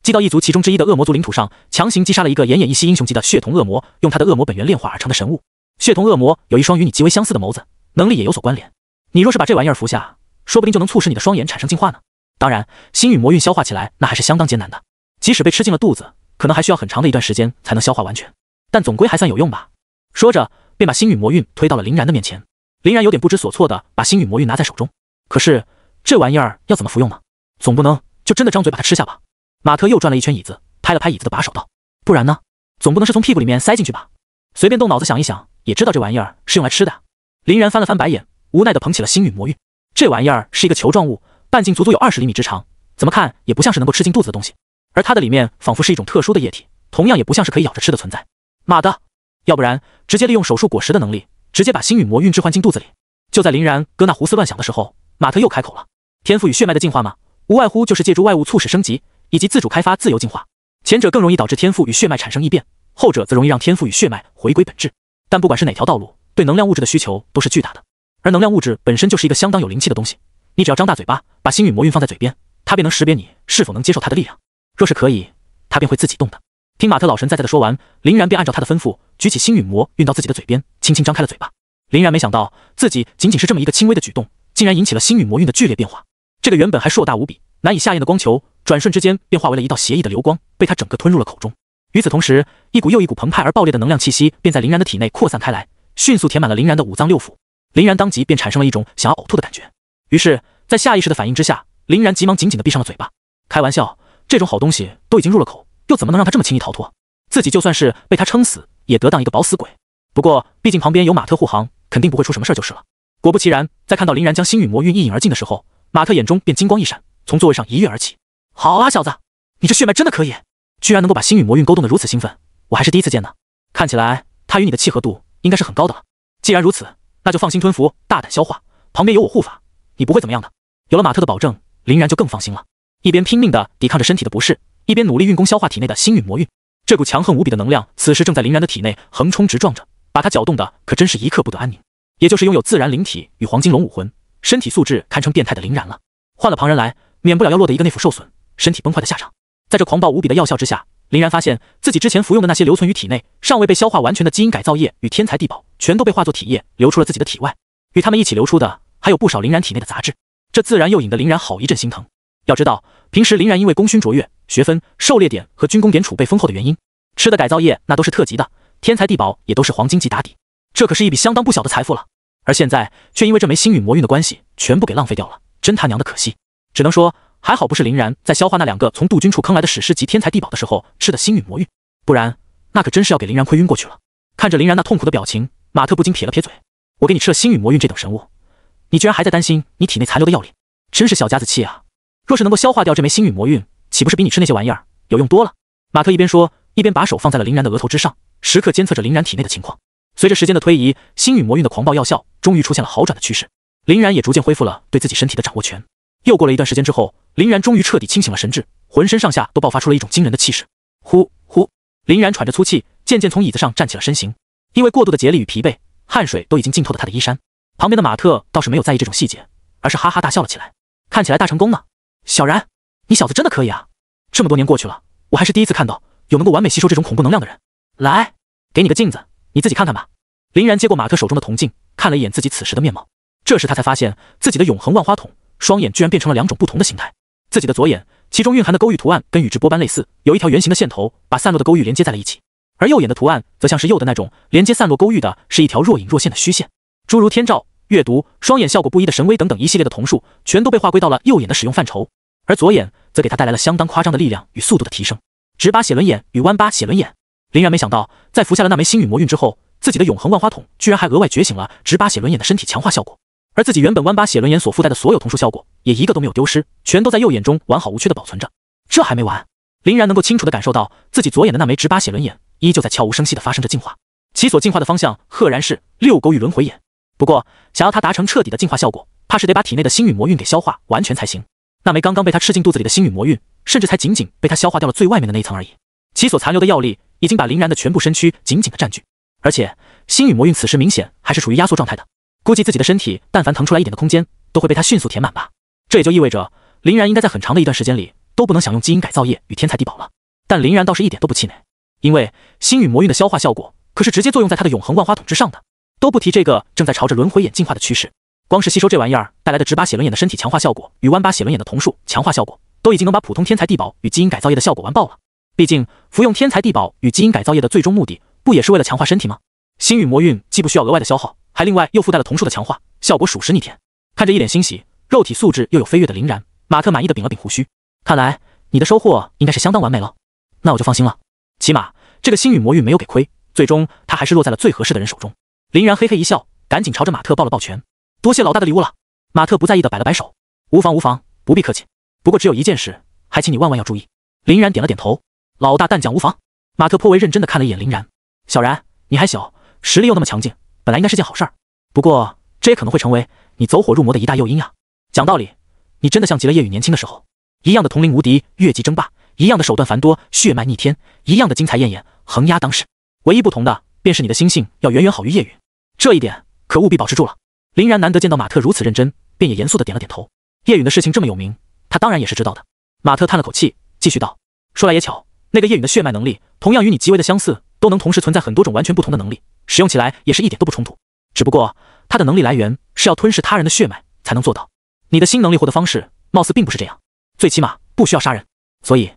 击到一族其中之一的恶魔族领土上，强行击杀了一个奄奄一息英雄级的血瞳恶魔，用他的恶魔本源炼化而成的神物。血瞳恶魔有一双与你极为相似的眸子，能力也有所关联。你若是把这玩意儿服下，说不定就能促使你的双眼产生进化呢。当然，星陨魔韵消化起来那还是相当艰难的，即使被吃进了肚子，可能还需要很长的一段时间才能消化完全，但总归还算有用吧。说着，便把星陨魔韵推到了林然的面前。林然有点不知所措的把星陨魔韵拿在手中，可是这玩意儿要怎么服用呢？总不能就真的张嘴把它吃下吧？马特又转了一圈椅子，拍了拍椅子的把手道：“不然呢？总不能是从屁股里面塞进去吧？随便动脑子想一想，也知道这玩意儿是用来吃的。”林然翻了翻白眼，无奈的捧起了星陨魔韵。这玩意儿是一个球状物，半径足足有20厘米之长，怎么看也不像是能够吃进肚子的东西，而它的里面仿佛是一种特殊的液体，同样也不像是可以咬着吃的存在。妈的，要不然直接利用手术果实的能力，直接把星陨魔韵置换进肚子里。就在林然搁那胡思乱想的时候，马特又开口了：“天赋与血脉的进化嘛，无外乎就是借助外物促使升级，以及自主开发自由进化。前者更容易导致天赋与血脉产生异变，后者则容易让天赋与血脉回归本质。但不管是哪条道路，对能量物质的需求都是巨大的，而能量物质本身就是一个相当有灵气的东西。你只要张大嘴巴，把星陨魔韵放在嘴边，它便能识别你是否能接受它的力量。若是可以，它便会自己动的。”听马特老神在在的说完，林然便按照他的吩咐，举起星陨魔运到自己的嘴边，轻轻张开了嘴巴。林然没想到自己仅仅是这么一个轻微的举动，竟然引起了星陨魔韵的剧烈变化。这个原本还硕大无比、难以下咽的光球，转瞬之间便化为了一道邪异的流光，被他整个吞入了口中。与此同时，一股又一股澎湃而爆裂的能量气息便在林然的体内扩散开来，迅速填满了林然的五脏六腑。林然当即便产生了一种想要呕吐的感觉。于是，在下意识的反应之下，林然急忙紧紧地闭上了嘴巴。开玩笑，这种好东西都已经入了口，又怎么能让他这么轻易逃脱？自己就算是被他撑死，也得当一个饱死鬼。不过，毕竟旁边有马特护航，肯定不会出什么事就是了。果不其然，在看到林然将星陨魔韵一饮而尽的时候，马特眼中便金光一闪，从座位上一跃而起。好啊，小子，你这血脉真的可以，居然能够把星陨魔韵勾动得如此兴奋，我还是第一次见呢。看起来他与你的契合度应该是很高的了。既然如此，那就放心吞服，大胆消化，旁边有我护法，你不会怎么样的。有了马特的保证，林然就更放心了，一边拼命地抵抗着身体的不适，一边努力运功消化体内的星陨魔韵。这股强横无比的能量，此时正在林然的体内横冲直撞着，把他搅动的可真是一刻不得安宁。也就是拥有自然灵体与黄金龙武魂，身体素质堪称变态的林然了。换了旁人来，免不了要落得一个内腑受损、身体崩坏的下场。在这狂暴无比的药效之下，林然发现自己之前服用的那些留存于体内、尚未被消化完全的基因改造液与天才地宝，全都被化作体液流出了自己的体外。与他们一起流出的，还有不少林然体内的杂质。这自然又引得林然好一阵心疼。要知道，平时林然因为功勋卓越、学分、狩猎点和军功点储备丰厚的原因，吃的改造液那都是特级的，天才地宝也都是黄金级打底，这可是一笔相当不小的财富了。而现在却因为这枚星陨魔韵的关系，全部给浪费掉了，真他娘的可惜。只能说还好不是林然在消化那2个从杜军处坑来的史诗级天才地宝的时候吃的星陨魔韵，不然那可真是要给林然亏晕过去了。看着林然那痛苦的表情，马特不禁撇了撇嘴：“我给你吃了星陨魔韵这等神物，你居然还在担心你体内残留的药力，真是小家子气啊！若是能够消化掉这枚星陨魔韵，岂不是比你吃那些玩意儿有用多了？”马特一边说，一边把手放在了林然的额头之上，时刻监测着林然体内的情况。随着时间的推移，星陨魔韵的狂暴药效终于出现了好转的趋势，林然也逐渐恢复了对自己身体的掌握权。又过了一段时间之后，林然终于彻底清醒了神智，浑身上下都爆发出了一种惊人的气势。呼呼，林然喘着粗气，渐渐从椅子上站起了身形。因为过度的竭力与疲惫，汗水都已经浸透了他的衣衫。旁边的马特倒是没有在意这种细节，而是哈哈大笑了起来，看起来大成功呢。小然，你小子真的可以啊！这么多年过去了，我还是第一次看到有能够完美吸收这种恐怖能量的人。来，给你个镜子，你自己看看吧。林然接过马特手中的铜镜，看了一眼自己此时的面貌，这时他才发现自己的永恒万花筒双眼居然变成了2种不同的形态。自己的左眼，其中蕴含的勾玉图案跟宇智波斑类似，有一条圆形的线头把散落的勾玉连接在了一起，而右眼的图案则像是右的那种，连接散落勾玉的是一条若隐若现的虚线。诸如天照、阅读、双眼效果不一的神威等等一系列的瞳数，全都被划归到了右眼的使用范畴，而左眼则给他带来了相当夸张的力量与速度的提升。直拔血轮眼与弯拔血轮眼，林然没想到在服下了那枚星陨魔韵之后，自己的永恒万花筒居然还额外觉醒了直拔血轮眼的身体强化效果，而自己原本弯拔血轮眼所附带的所有瞳数效果也一个都没有丢失，全都在右眼中完好无缺的保存着。这还没完，林然能够清楚地感受到自己左眼的那枚直拔血轮眼依旧在悄无声息地发生着进化，其所进化的方向赫然是6勾玉轮回眼。不过想要它达成彻底的进化效果，怕是得把体内的星陨魔韵给消化完全才行。那枚刚刚被他吃进肚子里的星陨魔韵，甚至才仅仅被他消化掉了最外面的那一层而已，其所残留的药力已经把林然的全部身躯紧紧地占据。而且星陨魔韵此时明显还是处于压缩状态的，估计自己的身体但凡腾出来一点的空间，都会被他迅速填满吧。这也就意味着林然应该在很长的一段时间里都不能享用基因改造液与天才地宝了。但林然倒是一点都不气馁，因为星陨魔韵的消化效果可是直接作用在他的永恒万花筒之上的。都不提这个正在朝着轮回眼进化的趋势，光是吸收这玩意儿带来的直8写轮眼的身体强化效果与弯8写轮眼的同数强化效果，都已经能把普通天才地宝与基因改造液的效果完爆了。毕竟服用天才地宝与基因改造液的最终目的，不也是为了强化身体吗？星陨魔韵既不需要额外的消耗，还另外又附带了同数的强化，效果属实逆天。看着一脸欣喜，肉体素质又有飞跃的林然，马特满意的屏了屏胡须。看来你的收获应该是相当完美了，那我就放心了。起码这个星陨魔韵没有给亏，最终他还是落在了最合适的人手中。林然嘿嘿一笑，赶紧朝着马特抱了抱拳。多谢老大的礼物了。马特不在意的摆了摆手。无妨无妨，不必客气。不过只有一件事，还请你万万要注意。林然点了点头。老大但讲无妨。马特颇为认真的看了一眼林然。小然，你还小，实力又那么强劲，本来应该是件好事儿。不过这也可能会成为你走火入魔的一大诱因呀。讲道理，你真的像极了叶雨年轻的时候，一样的统领无敌，越级争霸，一样的手段繁多，血脉逆天，一样的精彩艳艳，横压当世。唯一不同的便是你的心性要远远好于叶雨，这一点可务必保持住了。林然难得见到马特如此认真，便也严肃的点了点头。叶允的事情这么有名，他当然也是知道的。马特叹了口气，继续道：说来也巧，那个叶允的血脉能力同样与你极为的相似，都能同时存在很多种完全不同的能力，使用起来也是一点都不冲突。只不过他的能力来源是要吞噬他人的血脉才能做到，你的新能力获得方式貌似并不是这样，最起码不需要杀人，所以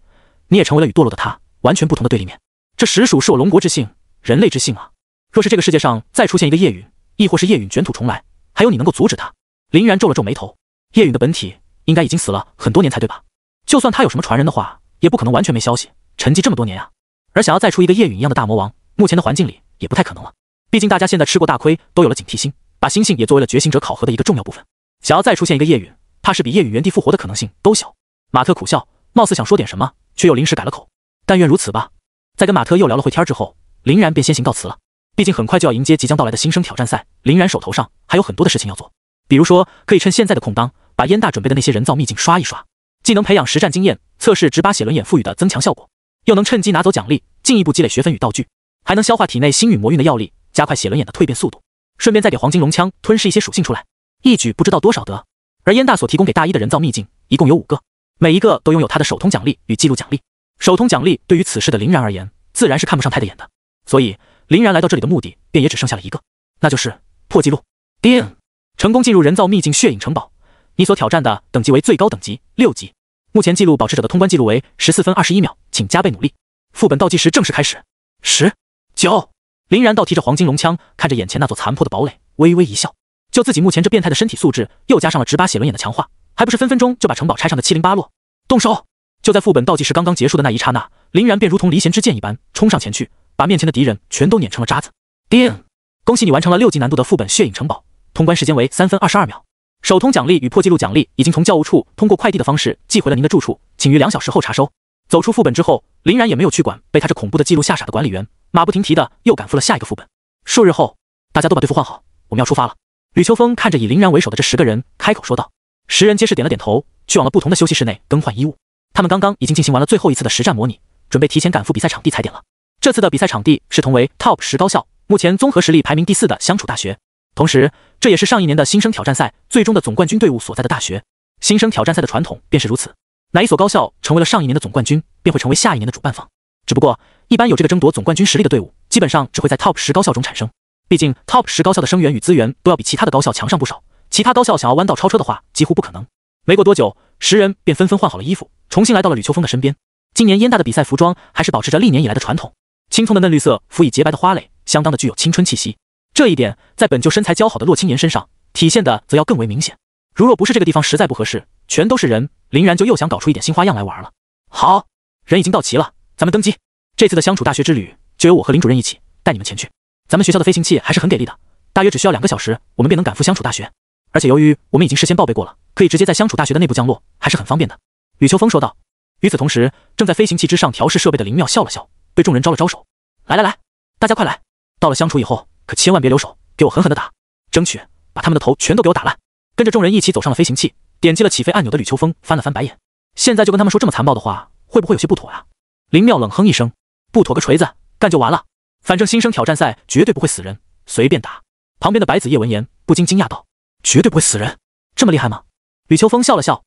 你也成为了与堕落的他完全不同的对立面。这实属是我龙国之幸，人类之幸啊！若是这个世界上再出现一个叶允，亦或是叶允卷土重来，还有你能够阻止他？林然皱了皱眉头。叶允的本体应该已经死了很多年才对吧？就算他有什么传人的话，也不可能完全没消息，沉寂这么多年啊。而想要再出一个叶允一样的大魔王，目前的环境里也不太可能了。毕竟大家现在吃过大亏，都有了警惕心，把心性也作为了觉醒者考核的一个重要部分。想要再出现一个叶允，怕是比叶允原地复活的可能性都小。马特苦笑，貌似想说点什么，却又临时改了口。但愿如此吧。在跟马特又聊了会天之后，林然便先行告辞了。毕竟很快就要迎接即将到来的新生挑战赛，林然手头上还有很多的事情要做。比如说，可以趁现在的空当，把燕大准备的那些人造秘境刷一刷，既能培养实战经验，测试直8写轮眼赋予的增强效果，又能趁机拿走奖励，进一步积累学分与道具，还能消化体内星陨魔韵的药力，加快写轮眼的蜕变速度，顺便再给黄金龙枪吞噬一些属性出来，一举不知道多少得。而燕大所提供给大一的人造秘境一共有5个，每一个都拥有他的手通奖励与记录奖励。手通奖励对于此事的林然而言，自然是看不上太的眼的，所以林然来到这里的目的便也只剩下了一个，那就是破纪录。叮，成功进入人造秘境血影城堡，你所挑战的等级为最高等级6级，目前记录保持者的通关记录为14分21秒，请加倍努力。副本倒计时正式开始。10、9。林然倒提着黄金龙枪，看着眼前那座残破的堡垒，微微一笑。就自己目前这变态的身体素质，又加上了直8写轮眼的强化，还不是分分钟就把城堡拆上的七零八落。动手！就在副本倒计时刚刚结束的那一刹那，林然便如同离弦之箭一般冲上前去，把面前的敌人全都碾成了渣子。叮！恭喜你完成了6级难度的副本血影城堡，通关时间为3分22秒。手通奖励与破纪录奖励已经从教务处通过快递的方式寄回了您的住处，请于2小时后查收。走出副本之后，林然也没有去管被他这恐怖的记录吓傻的管理员，马不停蹄的又赶赴了下一个副本。数日后，大家都把队服换好，我们要出发了。吕秋风看着以林然为首的这10个人，开口说道。10人皆是点了点头，去往了不同的休息室内更换衣物。他们刚刚已经进行完了最后一次的实战模拟，准备提前赶赴比赛场地踩点了。这次的比赛场地是同为 TOP 10高校，目前综合实力排名第4的相处大学，同时这也是上一年的新生挑战赛最终的总冠军队伍所在的大学。新生挑战赛的传统便是如此，哪一所高校成为了上一年的总冠军，便会成为下一年的主办方。只不过一般有这个争夺总冠军实力的队伍，基本上只会在 TOP 10高校中产生。毕竟 TOP 10高校的生源与资源都要比其他的高校强上不少，其他高校想要弯道超车的话，几乎不可能。没过多久，10人便纷纷换好了衣服，重新来到了吕秋风的身边。今年燕大的比赛服装还是保持着历年以来的传统，青葱的嫩绿色辅以洁白的花蕾，相当的具有青春气息。这一点在本就身材姣好的洛青言身上体现的则要更为明显。如若不是这个地方实在不合适，全都是人，林然就又想搞出一点新花样来玩了。好，人已经到齐了，咱们登机。这次的相处大学之旅就由我和林主任一起带你们前去。咱们学校的飞行器还是很给力的，大约只需要2个小时，我们便能赶赴相处大学。而且由于我们已经事先报备过了，可以直接在相处大学的内部降落，还是很方便的。吕秋风说道。与此同时，正在飞行器之上调试设备的林妙笑了笑，对众人招了招手。来来来，大家快来！到了相处以后，可千万别留手，给我狠狠的打，争取把他们的头全都给我打烂。跟着众人一起走上了飞行器，点击了起飞按钮的吕秋风翻了翻白眼。现在就跟他们说这么残暴的话，会不会有些不妥啊？林妙冷哼一声，不妥个锤子，干就完了。反正新生挑战赛绝对不会死人，随便打。旁边的白子夜闻言不禁惊讶道：绝对不会死人，这么厉害吗？吕秋风笑了笑，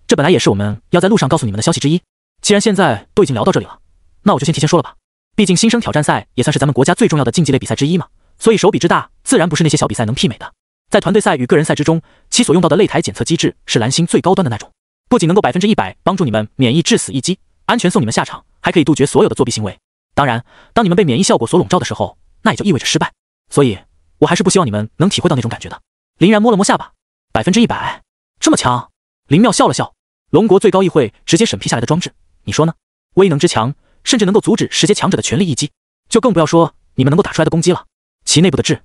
这本来也是我们要在路上告诉你们的消息之一。既然现在都已经聊到这里了，那我就先提前说了吧。毕竟新生挑战赛也算是咱们国家最重要的竞技类比赛之一嘛，所以手笔之大，自然不是那些小比赛能媲美的。在团队赛与个人赛之中，其所用到的擂台检测机制是蓝星最高端的那种，不仅能够100%帮助你们免疫致死一击，安全送你们下场，还可以杜绝所有的作弊行为。当然，当你们被免疫效果所笼罩的时候，那也就意味着失败。所以，我还是不希望你们能体会到那种感觉的。林然摸了摸下巴，100%，这么强？林妙笑了笑，龙国最高议会直接审批下来的装置，你说呢？威能之强，甚至能够阻止10阶强者的全力一击，就更不要说你们能够打出来的攻击了。其内部的智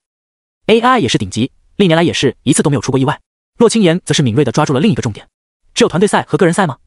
AI 也是顶级，历年来也是一次都没有出过意外。洛清言则是敏锐地抓住了另一个重点，只有团队赛和个人赛吗？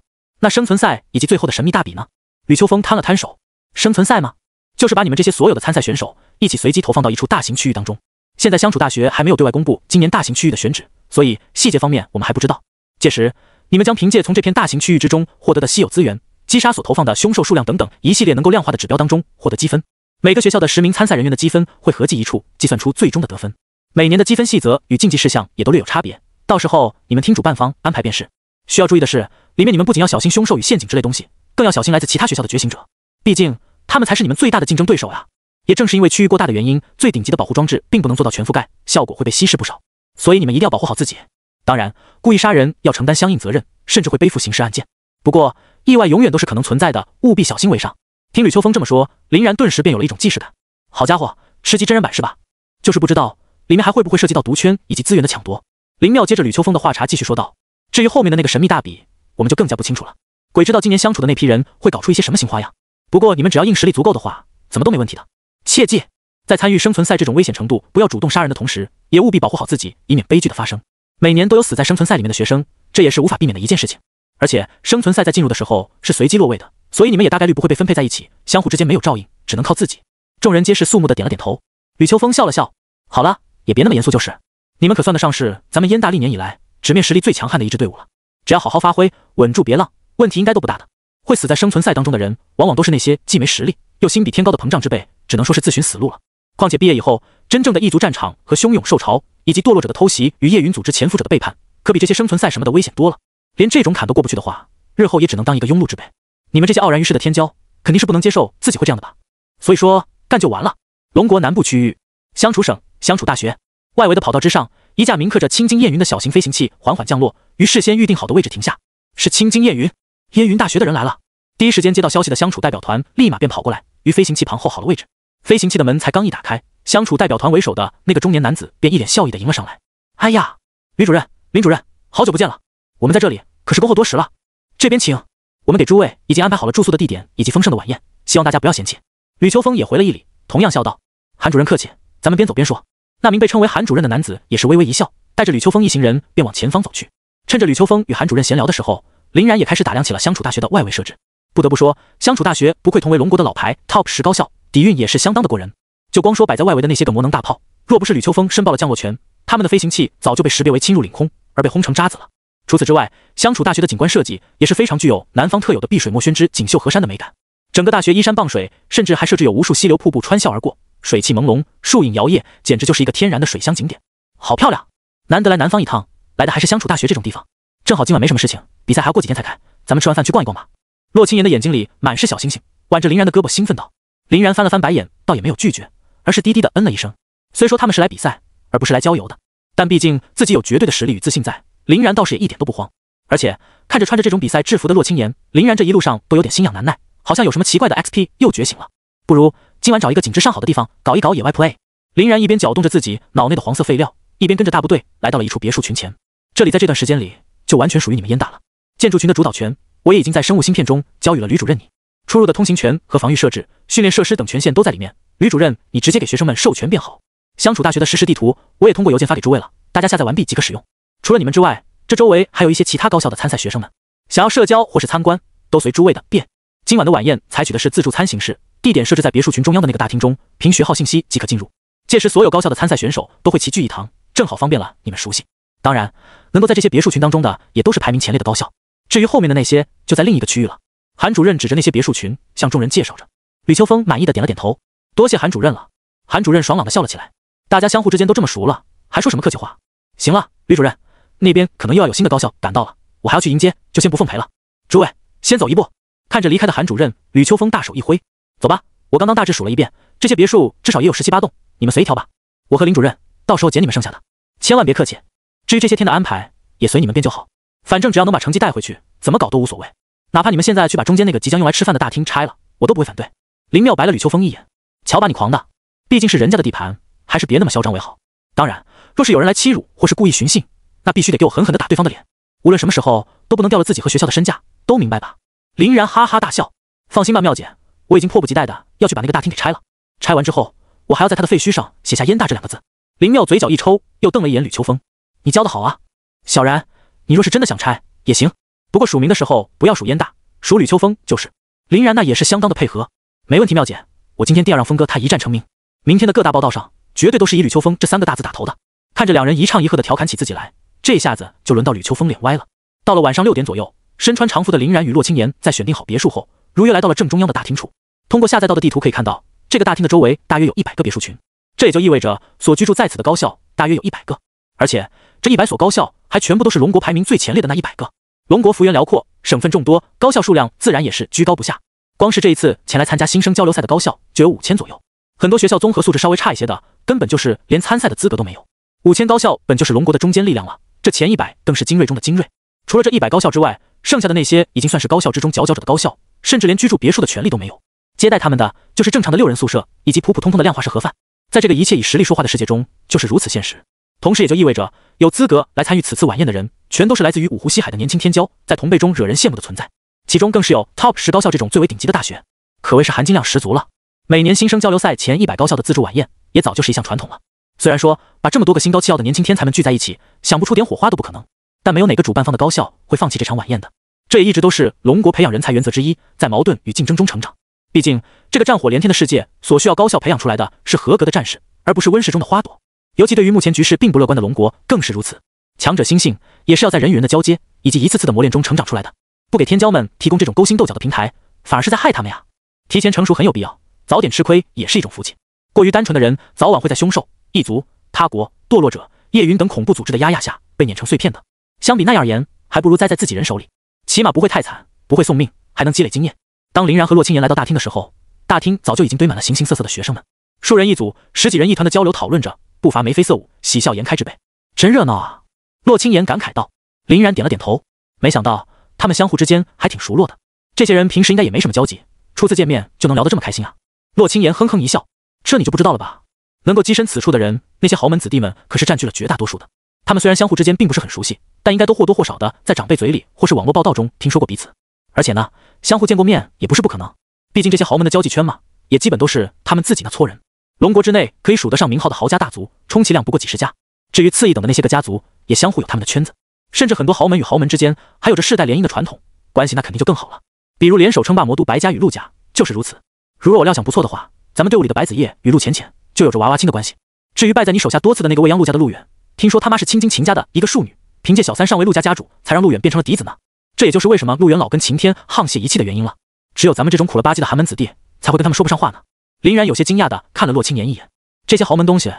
那生存赛以及最后的神秘大比呢？吕秋风摊了摊手，生存赛吗？就是把你们这些所有的参赛选手一起随机投放到一处大型区域当中。现在相处大学还没有对外公布今年大型区域的选址，所以细节方面我们还不知道。届时，你们将凭借从这片大型区域之中获得的稀有资源、击杀所投放的凶兽数量等等一系列能够量化的指标当中获得积分。每个学校的10名参赛人员的积分会合计一处，计算出最终的得分。每年的积分细则与竞技事项也都略有差别，到时候你们听主办方安排便是。需要注意的是，里面你们不仅要小心凶兽与陷阱之类东西，更要小心来自其他学校的觉醒者，毕竟他们才是你们最大的竞争对手呀。也正是因为区域过大的原因，最顶级的保护装置并不能做到全覆盖，效果会被稀释不少。所以你们一定要保护好自己。当然，故意杀人要承担相应责任，甚至会背负刑事案件。不过，意外永远都是可能存在的，务必小心为上。听吕秋风这么说，林然顿时便有了一种既视感。好家伙，吃鸡真人版是吧？就是不知道里面还会不会涉及到毒圈以及资源的抢夺。林妙接着吕秋风的话茬继续说道。至于后面的那个神秘大比，我们就更加不清楚了。鬼知道今年相处的那批人会搞出一些什么新花样。不过你们只要硬实力足够的话，怎么都没问题的。切记，在参与生存赛这种危险程度不要主动杀人的同时，也务必保护好自己，以免悲剧的发生。每年都有死在生存赛里面的学生，这也是无法避免的一件事情。而且生存赛在进入的时候是随机落位的，所以你们也大概率不会被分配在一起，相互之间没有照应，只能靠自己。众人皆是肃穆的点了点头。吕秋风笑了笑，好了，也别那么严肃就是。你们可算得上是咱们燕大历年以来直面实力最强悍的一支队伍了，只要好好发挥，稳住别浪，问题应该都不大的。会死在生存赛当中的人，往往都是那些既没实力又心比天高的膨胀之辈，只能说是自寻死路了。况且毕业以后，真正的异族战场和汹涌兽潮，以及堕落者的偷袭与夜云组织潜伏者的背叛，可比这些生存赛什么的危险多了。连这种坎都过不去的话，日后也只能当一个庸碌之辈。你们这些傲然于世的天骄，肯定是不能接受自己会这样的吧？所以说，干就完了。龙国南部区域，相处省相处大学外围的跑道之上，一架铭刻着青金燕云的小型飞行器缓缓降落，于事先预定好的位置停下。是青金燕云，燕云大学的人来了。第一时间接到消息的相处代表团立马便跑过来，于飞行器旁候好了位置。飞行器的门才刚一打开，相处代表团为首的那个中年男子便一脸笑意的迎了上来。哎呀，吕主任、林主任，好久不见了，我们在这里可是恭候多时了。这边请，我们给诸位已经安排好了住宿的地点以及丰盛的晚宴，希望大家不要嫌弃。吕秋风也回了一礼，同样笑道：韩主任客气，咱们边走边说。那名被称为韩主任的男子也是微微一笑，带着吕秋风一行人便往前方走去。趁着吕秋风与韩主任闲聊的时候，林然也开始打量起了相处大学的外围设置。不得不说，相处大学不愧同为龙国的老牌 Top 10高校，底蕴也是相当的过人。就光说摆在外围的那些个魔能大炮，若不是吕秋风申报了降落权，他们的飞行器早就被识别为侵入领空，而被轰成渣子了。除此之外，相处大学的景观设计也是非常具有南方特有的碧水墨宣之锦绣河山的美感。整个大学依山傍水，甚至还设置有无数溪流瀑布穿校而过，水汽朦胧，树影摇曳，简直就是一个天然的水乡景点。好漂亮，难得来南方一趟，来的还是相处大学这种地方。正好今晚没什么事情，比赛还要过几天才开，咱们吃完饭去逛一逛吧。洛清言的眼睛里满是小星星，挽着林然的胳膊兴奋道。林然翻了翻白眼，倒也没有拒绝，而是低低的嗯了一声。虽说他们是来比赛，而不是来郊游的，但毕竟自己有绝对的实力与自信在，林然倒是也一点都不慌。而且看着穿着这种比赛制服的洛清言，林然这一路上都有点心痒难耐，好像有什么奇怪的 XP 又觉醒了。不如今晚找一个景致上好的地方搞一搞野外 play。林然一边搅动着自己脑内的黄色废料，一边跟着大部队来到了一处别墅群前。这里在这段时间里就完全属于你们燕大了。建筑群的主导权我也已经在生物芯片中交予了吕主任你，出入的通行权和防御设置、训练设施等权限都在里面。吕主任，你直接给学生们授权便好。相处大学的实时地图我也通过邮件发给诸位了，大家下载完毕即可使用。除了你们之外，这周围还有一些其他高校的参赛学生们，想要社交或是参观，都随诸位的便。今晚的晚宴采取的是自助餐形式，地点设置在别墅群中央的那个大厅中，凭学号信息即可进入。届时所有高校的参赛选手都会齐聚一堂，正好方便了你们熟悉。当然，能够在这些别墅群当中的，也都是排名前列的高校。至于后面的那些，就在另一个区域了。韩主任指着那些别墅群，向众人介绍着。吕秋风满意的点了点头，多谢韩主任了。韩主任爽朗的笑了起来，大家相互之间都这么熟了，还说什么客气话？行了，吕主任，那边可能又要有新的高校赶到了，我还要去迎接，就先不奉陪了。诸位，先走一步。看着离开的韩主任，吕秋风大手一挥，走吧，我刚刚大致数了一遍，这些别墅至少也有17、8栋，你们随意挑吧。我和林主任到时候捡你们剩下的。千万别客气。至于这些天的安排，也随你们便就好。反正只要能把成绩带回去，怎么搞都无所谓。哪怕你们现在去把中间那个即将用来吃饭的大厅拆了，我都不会反对。林妙白了吕秋风一眼，瞧把你狂的，毕竟是人家的地盘，还是别那么嚣张为好。当然，若是有人来欺辱或是故意寻衅，那必须得给我狠狠地打对方的脸。无论什么时候都不能掉了自己和学校的身价，都明白吧？林然哈哈大笑，放心吧，妙姐，我已经迫不及待的要去把那个大厅给拆了。拆完之后，我还要在他的废墟上写下燕大这2个字。林妙嘴角一抽，又瞪了一眼吕秋风，你教得好啊，小然，你若是真的想拆也行，不过署名的时候不要署燕大，署吕秋风就是。林然那也是相当的配合，没问题，妙姐，我今天定要让峰哥他一战成名，明天的各大报道上绝对都是以吕秋风这3个大字打头的。看着两人一唱一和的调侃起自己来，这下子就轮到吕秋风脸歪了。到了晚上6点左右，身穿长服的林然与洛青言在选定好别墅后，如约来到了正中央的大厅处。通过下载到的地图可以看到，这个大厅的周围大约有100个别墅群，这也就意味着所居住在此的高校大约有100个，而且这100所高校还全部都是龙国排名最前列的那100个。龙国幅员辽阔，省份众多，高校数量自然也是居高不下。光是这一次前来参加新生交流赛的高校就有5000左右，很多学校综合素质稍微差一些的，根本就是连参赛的资格都没有。5000高校本就是龙国的中坚力量了，这前100更是精锐中的精锐。除了这100高校之外，剩下的那些已经算是高校之中佼佼者的高校，甚至连居住别墅的权利都没有。接待他们的就是正常的6人宿舍以及普普通通的量化式盒饭。在这个一切以实力说话的世界中，就是如此现实。同时也就意味着有资格来参与此次晚宴的人，全都是来自于五湖西海的年轻天骄，在同辈中惹人羡慕的存在。其中更是有 Top 10高校这种最为顶级的大学，可谓是含金量十足了。每年新生交流赛前100高校的自助晚宴，也早就是一项传统了。虽然说把这么多个心高气傲的年轻天才们聚在一起，想不出点火花都不可能，但没有哪个主办方的高校会放弃这场晚宴的。这也一直都是龙国培养人才原则之一，在矛盾与竞争中成长。毕竟这个战火连天的世界所需要高校培养出来的是合格的战士，而不是温室中的花朵。尤其对于目前局势并不乐观的龙国更是如此。强者心性也是要在人与人的交接以及一次次的磨练中成长出来的，不给天骄们提供这种勾心斗角的平台，反而是在害他们呀。提前成熟很有必要，早点吃亏也是一种福气。过于单纯的人，早晚会在凶兽、异族、他国、堕落者、叶云等恐怖组织的压下被碾成碎片的。相比那样而言，还不如栽在自己人手里，起码不会太惨，不会送命，还能积累经验。当林然和洛青言来到大厅的时候，大厅早就已经堆满了形形色色的学生们，数人一组，10几人一团的交流讨论着，不乏眉飞色舞，喜笑颜开之辈，真热闹啊！洛青言感慨道。林然点了点头，没想到他们相互之间还挺熟络的，这些人平时应该也没什么交集，初次见面就能聊得这么开心啊！洛青言哼哼一笑，这你就不知道了吧？能够跻身此处的人，那些豪门子弟们可是占据了绝大多数的。他们虽然相互之间并不是很熟悉，但应该都或多或少的在长辈嘴里或是网络报道中听说过彼此，而且呢，相互见过面也不是不可能。毕竟这些豪门的交际圈嘛，也基本都是他们自己那撮人。龙国之内可以数得上名号的豪家大族，充其量不过几十家。至于次一等的那些个家族，也相互有他们的圈子，甚至很多豪门与豪门之间还有着世代联姻的传统，关系那肯定就更好了。比如联手称霸魔都白家与陆家就是如此。如若我料想不错的话，咱们队伍里的白子夜与陆浅浅就有着娃娃亲的关系。至于败在你手下多次的那个未央陆家的陆远，听说他妈是青金秦家的一个庶女，凭借小三上为陆家家主，才让陆远变成了嫡子呢。这也就是为什么陆远老跟秦天沆瀣一气的原因了。只有咱们这种苦了吧唧的寒门子弟才会跟他们说不上话呢。林然有些惊讶的看了洛青言一眼，这些豪门东西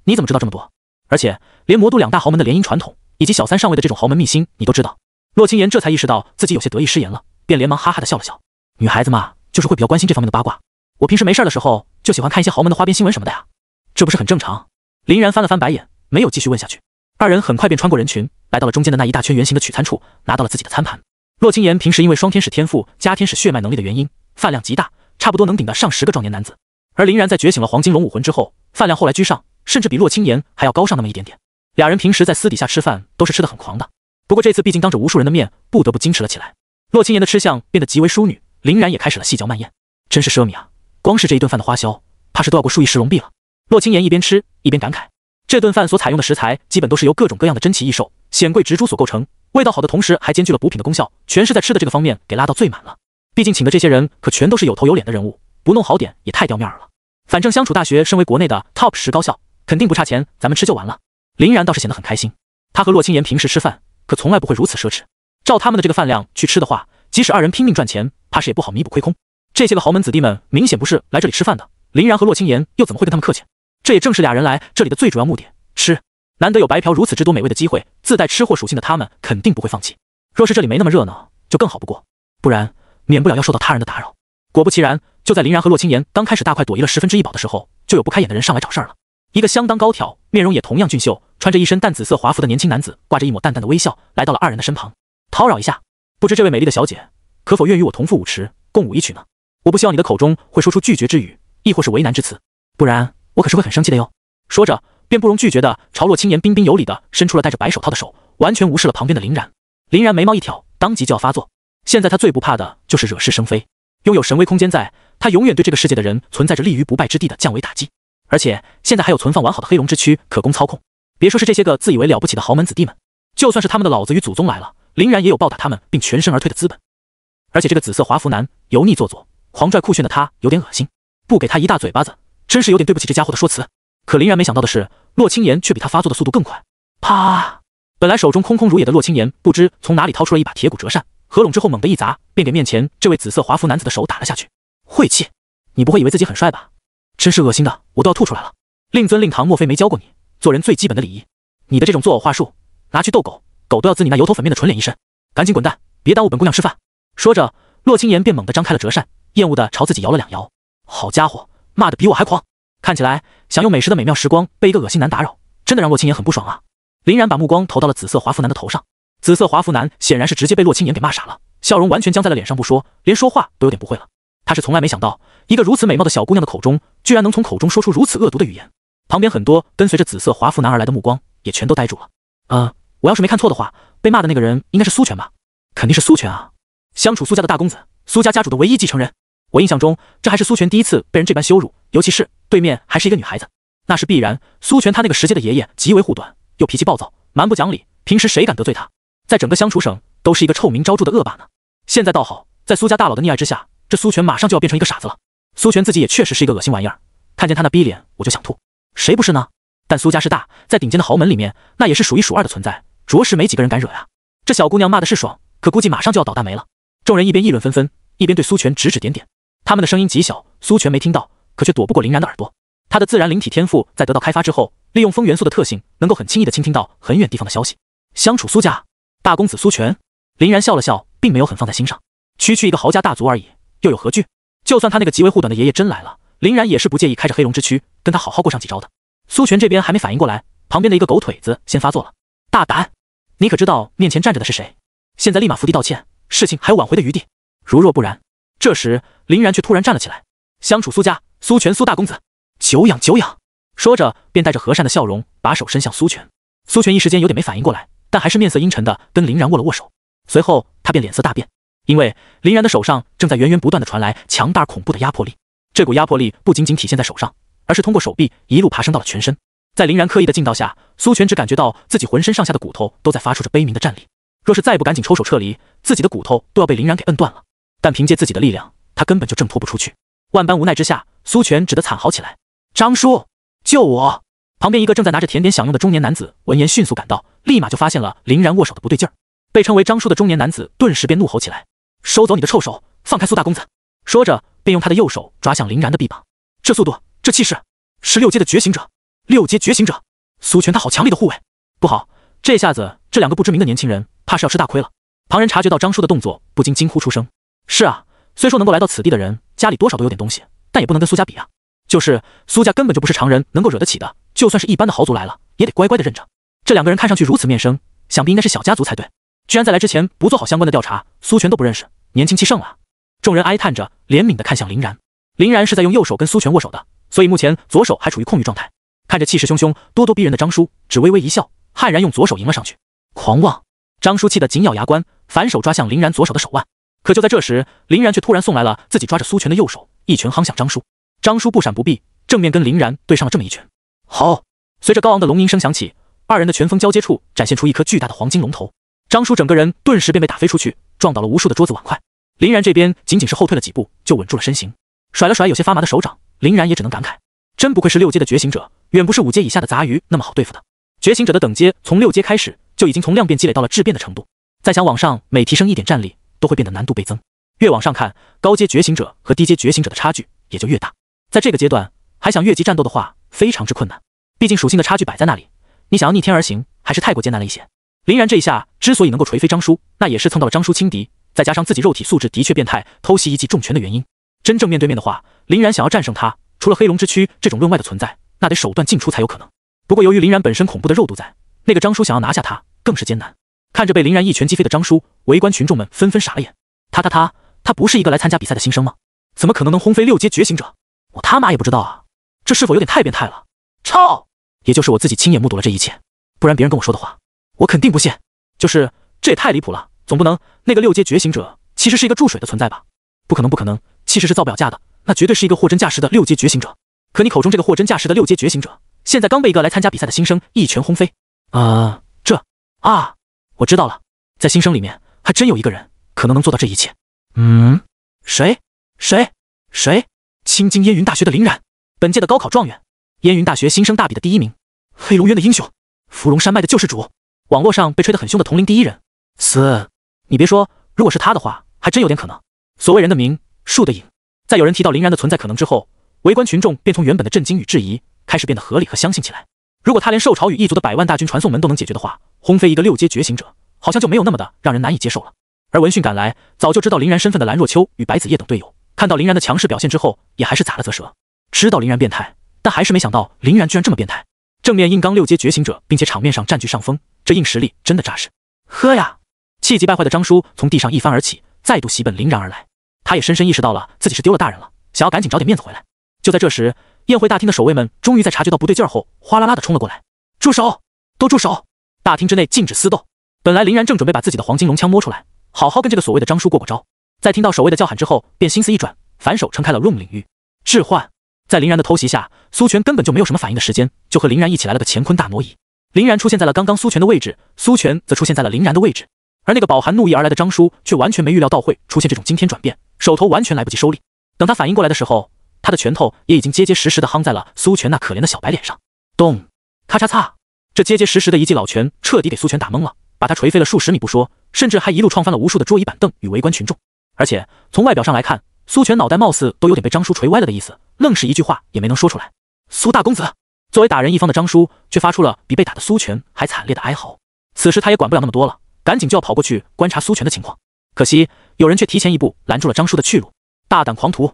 你怎么知道这么多？而且连魔都2大豪门的联姻传统以及小三上位的这种豪门秘辛你都知道？洛青言这才意识到自己有些得意失言了，便连忙哈哈的笑了笑。女孩子嘛，就是会比较关心这方面的八卦，我平时没事的时候就喜欢看一些豪门的花边新闻什么的呀，这不是很正常？林然翻了翻白眼，没有继续问下去。二人很快便穿过人群，来到了中间的那一大圈圆形的取餐处，拿到了自己的餐盘。洛青言平时因为双天使天赋加天使血脉能力的原因，饭量极大，差不多能顶得上10个壮年男子。而林然在觉醒了黄金龙武魂之后，饭量后来居上，甚至比洛青言还要高上那么一点点。俩人平时在私底下吃饭都是吃得很狂的，不过这次毕竟当着无数人的面，不得不矜持了起来。洛青言的吃相变得极为淑女，林然也开始了细嚼慢咽，真是奢靡啊！光是这一顿饭的花销，怕是都要过数亿石龙币了。洛青言一边吃一边感慨，这顿饭所采用的食材基本都是由各种各样的珍奇异兽、显贵植株所构成，味道好的同时还兼具了补品的功效，全是在吃的这个方面给拉到最满了。毕竟请的这些人可全都是有头有脸的人物，不弄好点也太掉面了。反正相处大学身为国内的 Top 10高校，肯定不差钱，咱们吃就完了。林然倒是显得很开心，他和洛青言平时吃饭可从来不会如此奢侈，照他们的这个饭量去吃的话，即使二人拼命赚钱，怕是也不好弥补亏空。这些个豪门子弟们明显不是来这里吃饭的，林然和洛青言又怎么会跟他们客气？这也正是俩人来这里的最主要目的，吃。难得有白嫖如此之多美味的机会，自带吃货属性的他们肯定不会放弃。若是这里没那么热闹，就更好不过，不然免不了要受到他人的打扰。果不其然，就在林然和洛青言刚开始大快朵颐了1/10的时候，就有不开眼的人上来找事儿了。一个相当高挑、面容也同样俊秀、穿着一身淡紫色华服的年轻男子挂着一抹淡淡的微笑，来到了二人的身旁，叨扰一下，不知这位美丽的小姐可否愿与我同赴舞池，共舞一曲呢？我不希望你的口中会说出拒绝之语，亦或是为难之词，不然我可是会很生气的哟。说着，便不容拒绝的朝洛青言彬彬有礼的伸出了戴着白手套的手，完全无视了旁边的林然。林然眉毛一挑，当即就要发作。现在他最不怕的就是惹是生非，拥有神威空间在，他永远对这个世界的人存在着立于不败之地的降维打击。而且现在还有存放完好的黑龙之躯可供操控，别说是这些个自以为了不起的豪门子弟们，就算是他们的老子与祖宗来了，林然也有暴打他们并全身而退的资本。而且这个紫色华服男油腻做作、狂拽酷炫的他有点恶心，不给他一大嘴巴子，真是有点对不起这家伙的说辞。可林然没想到的是，洛青言却比他发作的速度更快。啪！本来手中空空如也的洛青言不知从哪里掏出了一把铁骨折扇，合拢之后猛地一砸，便给面前这位紫色华服男子的手打了下去。晦气！你不会以为自己很帅吧？真是恶心的，我都要吐出来了。令尊令堂莫非没教过你做人最基本的礼仪？你的这种作呕话术，拿去斗狗，狗都要滋你那油头粉面的纯脸一身。赶紧滚蛋，别耽误本姑娘吃饭。说着，洛青言便猛地张开了折扇，厌恶地朝自己摇了两摇。好家伙，骂得比我还狂！看起来享用美食的美妙时光被一个恶心男打扰，真的让洛青言很不爽啊。林然把目光投到了紫色华服男的头上，紫色华服男显然是直接被洛青言给骂傻了，笑容完全僵在了脸上不说，连说话都有点不会了。他是从来没想到，一个如此美貌的小姑娘的口中，居然能从口中说出如此恶毒的语言。旁边很多跟随着紫色华服男而来的目光也全都呆住了。我要是没看错的话，被骂的那个人应该是苏权吧？肯定是苏权啊，相处苏家的大公子，苏家家主的唯一继承人。我印象中，这还是苏权第一次被人这般羞辱，尤其是对面还是一个女孩子，那是必然。苏权他那个时节的爷爷极为护短，又脾气暴躁，蛮不讲理，平时谁敢得罪他，在整个襄楚省都是一个臭名昭著的恶霸呢。现在倒好，在苏家大佬的溺爱之下，这苏权马上就要变成一个傻子了。苏权自己也确实是一个恶心玩意儿，看见他那逼脸我就想吐，谁不是呢？但苏家是大，在顶尖的豪门里面，那也是数一数二的存在，着实没几个人敢惹呀。这小姑娘骂的是爽，可估计马上就要倒大霉了。众人一边议论纷纷，一边对苏权指指点点，他们的声音极小，苏权没听到，可却躲不过林然的耳朵。他的自然灵体天赋在得到开发之后，利用风元素的特性，能够很轻易的倾听到很远地方的消息。相处苏家大公子苏权，林然笑了笑，并没有很放在心上。区区一个豪家大族而已，又有何惧？就算他那个极为护短的爷爷真来了，林然也是不介意开着黑龙之躯跟他好好过上几招的。苏权这边还没反应过来，旁边的一个狗腿子先发作了。大胆！你可知道面前站着的是谁？现在立马伏地道歉，事情还有挽回的余地。如若不然……这时林然却突然站了起来。相处苏家，苏权苏大公子，久仰久仰。说着便带着和善的笑容把手伸向苏权。苏权一时间有点没反应过来，但还是面色阴沉的跟林然握了握手。随后他便脸色大变，因为林然的手上正在源源不断的传来强大恐怖的压迫力。这股压迫力不仅仅体现在手上，而是通过手臂一路爬升到了全身。在林然刻意的劲道下，苏权只感觉到自己浑身上下的骨头都在发出着悲鸣的战栗。若是再不赶紧抽手撤离，自己的骨头都要被林然给摁断了。但凭借自己的力量，他根本就挣脱不出去。万般无奈之下，苏权只得惨嚎起来：“张叔，救我！”旁边一个正在拿着甜点享用的中年男子闻言迅速赶到，立马就发现了林然握手的不对劲儿。被称为张叔的中年男子顿时便怒吼起来：“收走你的臭手，放开苏大公子！”说着便用他的右手抓向林然的臂膀。这速度，这气势，是6阶的觉醒者！6阶觉醒者，苏权他好强力的护卫！不好，这下子这两个不知名的年轻人怕是要吃大亏了。旁人察觉到张叔的动作，不禁惊呼出声。是啊，虽说能够来到此地的人家里多少都有点东西，但也不能跟苏家比啊。就是苏家根本就不是常人能够惹得起的，就算是一般的豪族来了，也得乖乖的认着。这两个人看上去如此面生，想必应该是小家族才对。居然在来之前不做好相关的调查，苏权都不认识，年轻气盛啊！众人哀叹着，怜悯的看向林然。林然是在用右手跟苏权握手的，所以目前左手还处于空余状态。看着气势汹汹、咄咄逼人的张叔，只微微一笑，悍然用左手迎了上去。狂妄！张叔气得紧咬牙关，反手抓向林然左手的手腕。可就在这时，林然却突然送来了自己抓着苏权的右手，一拳夯向张叔。张叔不闪不避，正面跟林然对上了这么一拳。好！随着高昂的龙吟声响起，二人的拳锋交接处展现出一颗巨大的黄金龙头。张叔整个人顿时便被打飞出去，撞倒了无数的桌子碗筷。林然这边仅仅是后退了几步，就稳住了身形，甩了甩有些发麻的手掌。林然也只能感慨，真不愧是6阶的觉醒者，远不是5阶以下的杂鱼那么好对付的。觉醒者的等阶从6阶开始就已经从量变积累到了质变的程度，再想往上每提升一点战力，都会变得难度倍增。越往上看，高阶觉醒者和低阶觉醒者的差距也就越大。在这个阶段，还想越级战斗的话，非常之困难。毕竟属性的差距摆在那里，你想要逆天而行，还是太过艰难了一些。林然这一下之所以能够锤飞张叔，那也是蹭到了张叔轻敌，再加上自己肉体素质的确变态，偷袭一记重拳的原因。真正面对面的话，林然想要战胜他，除了黑龙之躯这种论外的存在，那得手段尽出才有可能。不过由于林然本身恐怖的肉肚在，那个张叔想要拿下他更是艰难。看着被林然一拳击飞的张叔，围观群众们纷纷傻了眼。他不是一个来参加比赛的新生吗？怎么可能能轰飞6阶觉醒者？我他妈也不知道啊，这是否有点太变态了？操！也就是我自己亲眼目睹了这一切，不然别人跟我说的话，我肯定不信。就是这也太离谱了，总不能那个6阶觉醒者其实是一个注水的存在吧？不可能不可能，气势是造不了架的，那绝对是一个货真价实的6阶觉醒者。可你口中这个货真价实的6阶觉醒者，现在刚被一个来参加比赛的新生一拳轰飞。我知道了，在新生里面还真有一个人可能能做到这一切。谁？青津烟云大学的林然，本届的高考状元，烟云大学新生大比的第1名，黑龙渊的英雄，芙蓉山脉的救世主，网络上被吹得很凶的同龄第1人。你别说，如果是他的话，还真有点可能。所谓人的名，树的影，在有人提到林然的存在可能之后，围观群众便从原本的震惊与质疑，开始变得合理和相信起来。如果他连受朝与异族的100万大军传送门都能解决的话，轰飞一个6阶觉醒者，好像就没有那么的让人难以接受了。而闻讯赶来，早就知道林然身份的蓝若秋与白子夜等队友，看到林然的强势表现之后，也还是咂了啧舌。知道林然变态，但还是没想到林然居然这么变态，正面硬刚6阶觉醒者，并且场面上占据上风，这硬实力真的扎实。喝呀！气急败坏的张叔从地上一翻而起，再度袭奔林然而来。他也深深意识到了自己是丢了大人了，想要赶紧找点面子回来。就在这时，宴会大厅的守卫们终于在察觉到不对劲后，哗啦啦的冲了过来。住手！都住手！大厅之内禁止私斗。本来林然正准备把自己的黄金龙枪摸出来，好好跟这个所谓的张叔过招，在听到守卫的叫喊之后，便心思一转，反手撑开了 room 领域。置换，在林然的偷袭下，苏全根本就没有什么反应的时间，就和林然一起来了个乾坤大挪移。林然出现在了刚刚苏全的位置，苏全则出现在了林然的位置。而那个饱含怒意而来的张叔却完全没预料到会出现这种惊天转变，手头完全来不及收力。等他反应过来的时候，他的拳头也已经结结实实的夯在了苏全那可怜的小白脸上。咚！咔嚓嚓！这结结实实的一记老拳彻底给苏全打懵了，把他锤飞了数十米不说，甚至还一路撞翻了无数的桌椅板凳与围观群众。而且从外表上来看，苏全脑袋貌似都有点被张叔锤歪了的意思，愣是一句话也没能说出来。苏大公子！作为打人一方的张叔却发出了比被打的苏全还惨烈的哀嚎。此时他也管不了那么多了，赶紧就要跑过去观察苏全的情况。可惜有人却提前一步拦住了张叔的去路。大胆狂徒，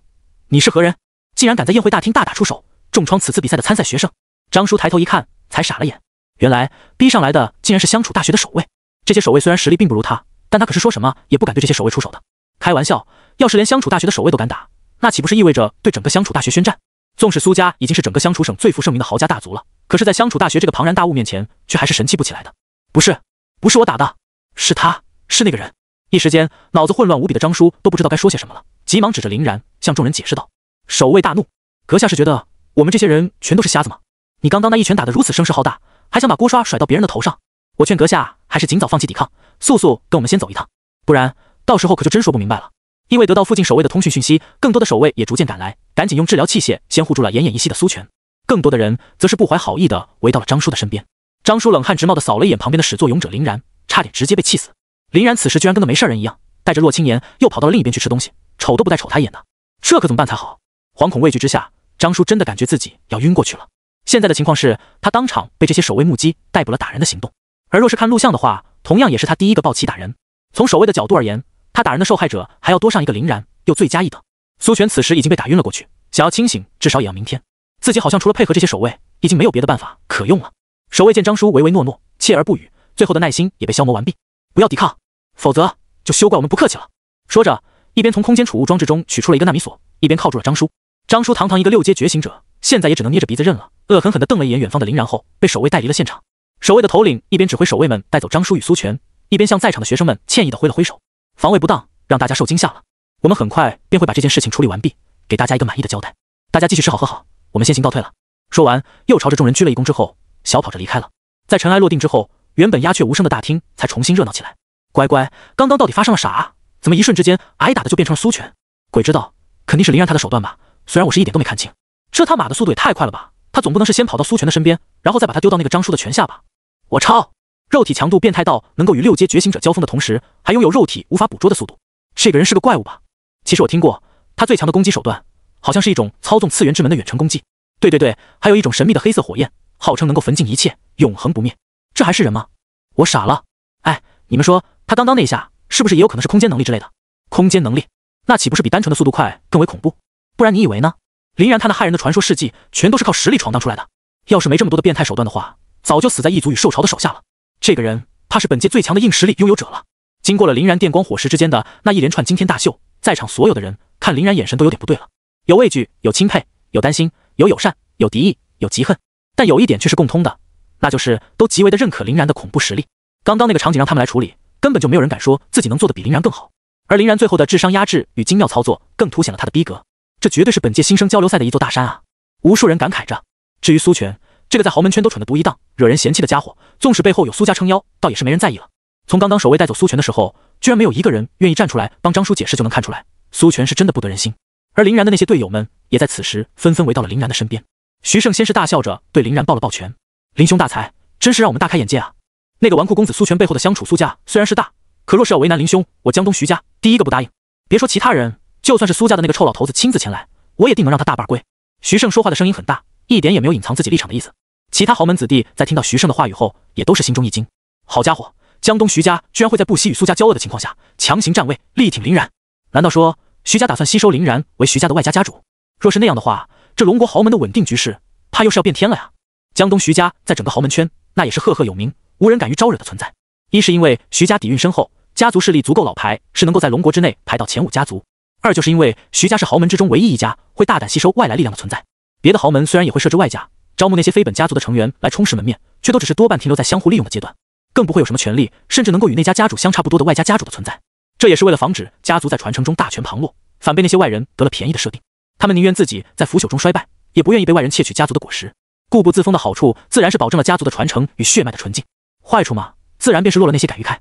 你是何人？竟然敢在宴会大厅大打出手，重创此次比赛的参赛学生！张叔抬头一看，才傻了眼。原来逼上来的竟然是相处大学的守卫。这些守卫虽然实力并不如他，但他可是说什么也不敢对这些守卫出手的。开玩笑，要是连相处大学的守卫都敢打，那岂不是意味着对整个相处大学宣战？纵使苏家已经是整个相处省最负盛名的豪家大族了，可是在相处大学这个庞然大物面前，却还是神气不起来的。不是我打的，是他，是那个人。一时间脑子混乱无比的张叔都不知道该说些什么了，急忙指着林然向众人解释道。守卫大怒，阁下是觉得我们这些人全都是瞎子吗？你刚刚那一拳打得如此声势浩大，还想把锅刷甩到别人的头上，我劝阁下还是尽早放弃抵抗，速速跟我们先走一趟，不然到时候可就真说不明白了。因为得到附近守卫的通讯讯息，更多的守卫也逐渐赶来，赶紧用治疗器械先护住了奄奄一息的苏全。更多的人则是不怀好意的围到了张叔的身边。张叔冷汗直冒的扫了一眼旁边的始作俑者林然，差点直接被气死。林然此时居然跟个没事人一样，带着洛青言又跑到了另一边去吃东西，瞅都不带瞅他一眼的，这可怎么办才好？惶恐畏惧之下，张叔真的感觉自己要晕过去了。现在的情况是他当场被这些守卫目击，逮捕了打人的行动。而若是看录像的话，同样也是他第一个抱旗打人。从守卫的角度而言，他打人的受害者还要多上一个林然，又罪加一等。苏全此时已经被打晕了过去，想要清醒，至少也要明天。自己好像除了配合这些守卫，已经没有别的办法可用了。守卫见张叔唯唯诺诺，锲而不语，最后的耐心也被消磨完毕。不要抵抗，否则就休怪我们不客气了。说着，一边从空间储物装置中取出了一个纳米锁，一边靠住了张叔。张叔堂堂一个6阶觉醒者，现在也只能捏着鼻子认了，恶狠狠地瞪了一眼远方的林然后，被守卫带离了现场。守卫的头领一边指挥守卫们带走张叔与苏全，一边向在场的学生们歉意地挥了挥手。防卫不当，让大家受惊吓了。我们很快便会把这件事情处理完毕，给大家一个满意的交代。大家继续吃好喝好，我们先行告退了。说完，又朝着众人鞠了一躬之后，小跑着离开了。在尘埃落定之后，原本鸦雀无声的大厅才重新热闹起来。乖乖，刚刚到底发生了啥？怎么一瞬之间挨打的就变成了苏全？鬼知道，肯定是林然他的手段吧。虽然我是一点都没看清，这他妈的速度也太快了吧！他总不能是先跑到苏全的身边，然后再把他丢到那个张叔的拳下吧？我操！肉体强度变态到能够与6阶觉醒者交锋的同时，还拥有肉体无法捕捉的速度。这个人是个怪物吧？其实我听过，他最强的攻击手段好像是一种操纵次元之门的远程攻击。对，还有一种神秘的黑色火焰，号称能够焚尽一切，永恒不灭。这还是人吗？我傻了。哎，你们说他刚刚那一下是不是也有可能是空间能力之类的？空间能力，那岂不是比单纯的速度快更为恐怖？不然你以为呢？林然他那骇人的传说事迹全都是靠实力闯荡出来的。要是没这么多的变态手段的话，早就死在异族与兽潮的手下了。这个人怕是本界最强的硬实力拥有者了。经过了凌然电光火石之间的那一连串惊天大秀，在场所有的人看凌然眼神都有点不对了，有畏惧，有钦佩，有担心，有友善，有敌意，有嫉恨，但有一点却是共通的，那就是都极为的认可凌然的恐怖实力。刚刚那个场景让他们来处理，根本就没有人敢说自己能做得比凌然更好。而凌然最后的智商压制与精妙操作，更凸显了他的逼格。这绝对是本届新生交流赛的一座大山啊！无数人感慨着。至于苏权，这个在豪门圈都蠢得独一档、惹人嫌弃的家伙，纵使背后有苏家撑腰，倒也是没人在意了。从刚刚守卫带走苏权的时候，居然没有一个人愿意站出来帮张叔解释，就能看出来，苏权是真的不得人心。而凌然的那些队友们也在此时纷纷围到了凌然的身边。徐胜先是大笑着对凌然抱了抱拳：“凌兄大才，真是让我们大开眼界啊！那个纨绔公子苏权背后的相处苏家虽然是大，可若是要为难凌兄，我江东徐家第一个不答应。别说其他人，就算是苏家的那个臭老头子亲自前来，我也定能让他大半跪。”徐胜说话的声音很大，一点也没有隐藏自己立场的意思。其他豪门子弟在听到徐胜的话语后，也都是心中一惊。好家伙，江东徐家居然会在不惜与苏家交恶的情况下强行站位，力挺凌然。难道说徐家打算吸收凌然为徐家的外家家主？若是那样的话，这龙国豪门的稳定局势，怕又是要变天了呀！江东徐家在整个豪门圈，那也是赫赫有名，无人敢于招惹的存在。一是因为徐家底蕴深厚，家族势力足够老牌，是能够在龙国之内排到前5家族；二就是因为徐家是豪门之中唯一一家会大胆吸收外来力量的存在。别的豪门虽然也会设置外家，招募那些非本家族的成员来充实门面，却都只是多半停留在相互利用的阶段，更不会有什么权力，甚至能够与那家家主相差不多的外家家主的存在。这也是为了防止家族在传承中大权旁落，反被那些外人得了便宜的设定。他们宁愿自己在腐朽中衰败，也不愿意被外人窃取家族的果实。固步自封的好处自然是保证了家族的传承与血脉的纯净，坏处嘛，自然便是落了那些敢于开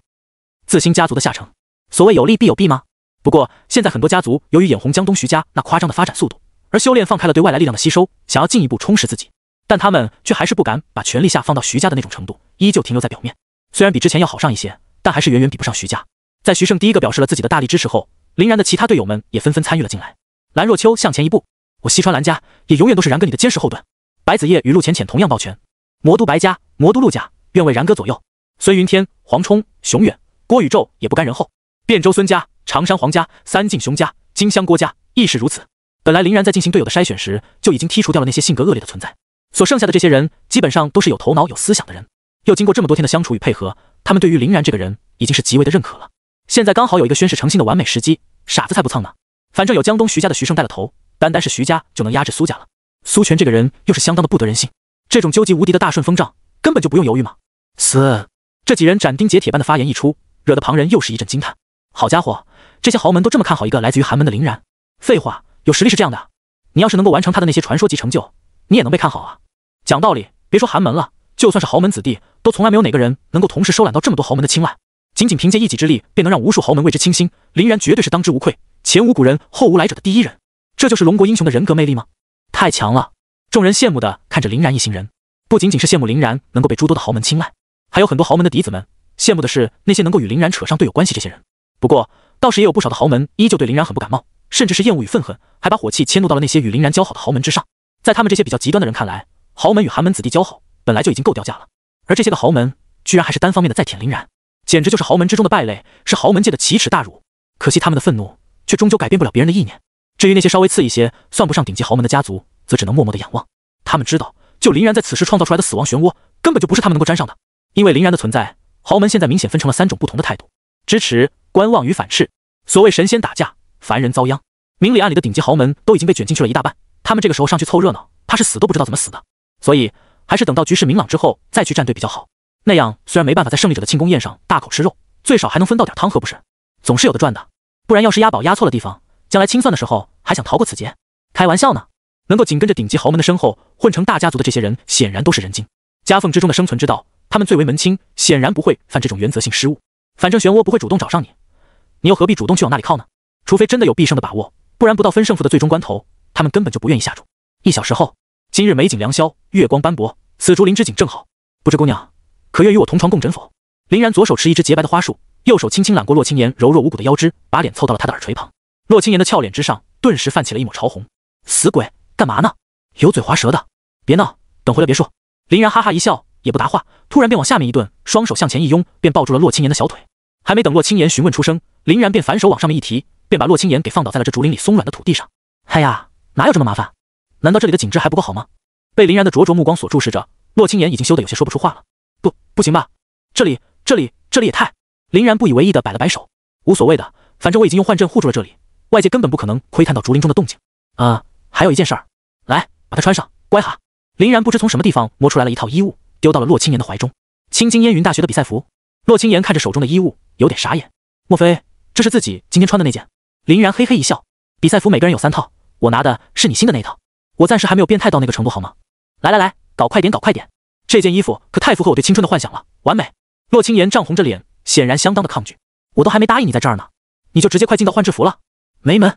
自兴家族的下场。所谓有利必有弊吗？不过现在很多家族由于眼红江东徐家那夸张的发展速度，而修炼放开了对外来力量的吸收，想要进一步充实自己，但他们却还是不敢把权力下放到徐家的那种程度，依旧停留在表面。虽然比之前要好上一些，但还是远远比不上徐家。在徐胜第一个表示了自己的大力支持后，凌然的其他队友们也纷纷参与了进来。蓝若秋向前一步：“我西川蓝家也永远都是然哥你的坚实后盾。”白子夜与陆浅浅同样抱拳：“魔都白家、魔都陆家愿为然哥左右。”孙云天、黄冲、熊远、郭宇宙也不甘人后，汴州孙家、常山黄家、三晋熊家、金香郭家亦是如此。本来凌然在进行队友的筛选时，就已经剔除掉了那些性格恶劣的存在，所剩下的这些人基本上都是有头脑有思想的人，又经过这么多天的相处与配合，他们对于凌然这个人已经是极为的认可了。现在刚好有一个宣誓诚信的完美时机，傻子才不蹭呢。反正有江东徐家的徐胜带了头，单单是徐家就能压制苏家了。苏权这个人又是相当的不得人心，这种究极无敌的大顺风仗根本就不用犹豫嘛。这几人斩钉截铁般的发言一出，惹得旁人又是一阵惊叹。好家伙，这些豪门都这么看好一个来自于寒门的凌然？废话，有实力是这样的，你要是能够完成他的那些传说级成就，你也能被看好啊。讲道理，别说寒门了，就算是豪门子弟，都从来没有哪个人能够同时收揽到这么多豪门的青睐。仅仅凭借一己之力，便能让无数豪门为之倾心，凌然绝对是当之无愧，前无古人后无来者的第一人。这就是龙国英雄的人格魅力吗？太强了！众人羡慕的看着凌然一行人，不仅仅是羡慕凌然能够被诸多的豪门青睐，还有很多豪门的嫡子们羡慕的是那些能够与凌然扯上队友关系这些人。不过倒是也有不少的豪门依旧对凌然很不感冒，甚至是厌恶与愤恨，还把火气迁怒到了那些与凌然交好的豪门之上。在他们这些比较极端的人看来，豪门与寒门子弟交好本来就已经够掉价了，而这些个豪门居然还是单方面的在舔凌然，简直就是豪门之中的败类，是豪门界的奇耻大辱。可惜他们的愤怒却终究改变不了别人的意念。至于那些稍微次一些算不上顶级豪门的家族，则只能默默的仰望。他们知道，就凌然在此时创造出来的死亡漩涡根本就不是他们能够沾上的。因为凌然的存在，豪门现在明显分成了3种不同的态度：支持、观望与反噬。所谓神仙打架，凡人遭殃，明里暗里的顶级豪门都已经被卷进去了一大半，他们这个时候上去凑热闹，怕是死都不知道怎么死的。所以还是等到局势明朗之后再去站队比较好。那样虽然没办法在胜利者的庆功宴上大口吃肉，最少还能分到点汤喝，不是？总是有的赚的。不然要是押宝押错了地方，将来清算的时候还想逃过此劫？开玩笑呢！能够紧跟着顶级豪门的身后混成大家族的这些人，显然都是人精。夹缝之中的生存之道，他们最为门清，显然不会犯这种原则性失误。反正漩涡不会主动找上你，你又何必主动去往那里靠呢？除非真的有必胜的把握，不然不到分胜负的最终关头，他们根本就不愿意下注。1小时后，今日美景良宵，月光斑驳，此竹林之景正好。不知姑娘可愿与我同床共枕否？凌然左手持一只洁白的花束，右手轻轻揽过洛青岩柔弱无骨的腰肢，把脸凑到了他的耳垂旁。洛青岩的俏脸之上顿时泛起了一抹潮红。死鬼，干嘛呢？油嘴滑舌的，别闹，等回来别说。凌然哈哈一笑，也不答话，突然便往下面一顿，双手向前一拥，便抱住了洛青岩的小腿。还没等洛青岩询问出声，凌然便反手往上面一提，便把洛青岩给放倒在了这竹林里松软的土地上。嗨呀，哪有这么麻烦？难道这里的景致还不够好吗？被林然的灼灼目光所注视着，洛青言已经羞得有些说不出话了。不行吧？这里也太……林然不以为意的摆了摆手，无所谓的，反正我已经用幻阵护住了这里，外界根本不可能窥探到竹林中的动静。还有一件事儿，来，把它穿上，乖哈。林然不知从什么地方摸出来了一套衣物，丢到了洛青言的怀中。青金烟云大学的比赛服。洛青言看着手中的衣物，有点傻眼。莫非这是自己今天穿的那件？林然嘿嘿一笑，比赛服每个人有3套，我拿的是你新的那套。我暂时还没有变态到那个程度，好吗？来，搞快点！这件衣服可太符合我对青春的幻想了，完美！洛青言涨红着脸，显然相当的抗拒。我都还没答应你在这儿呢，你就直接快进到换制服了？没门！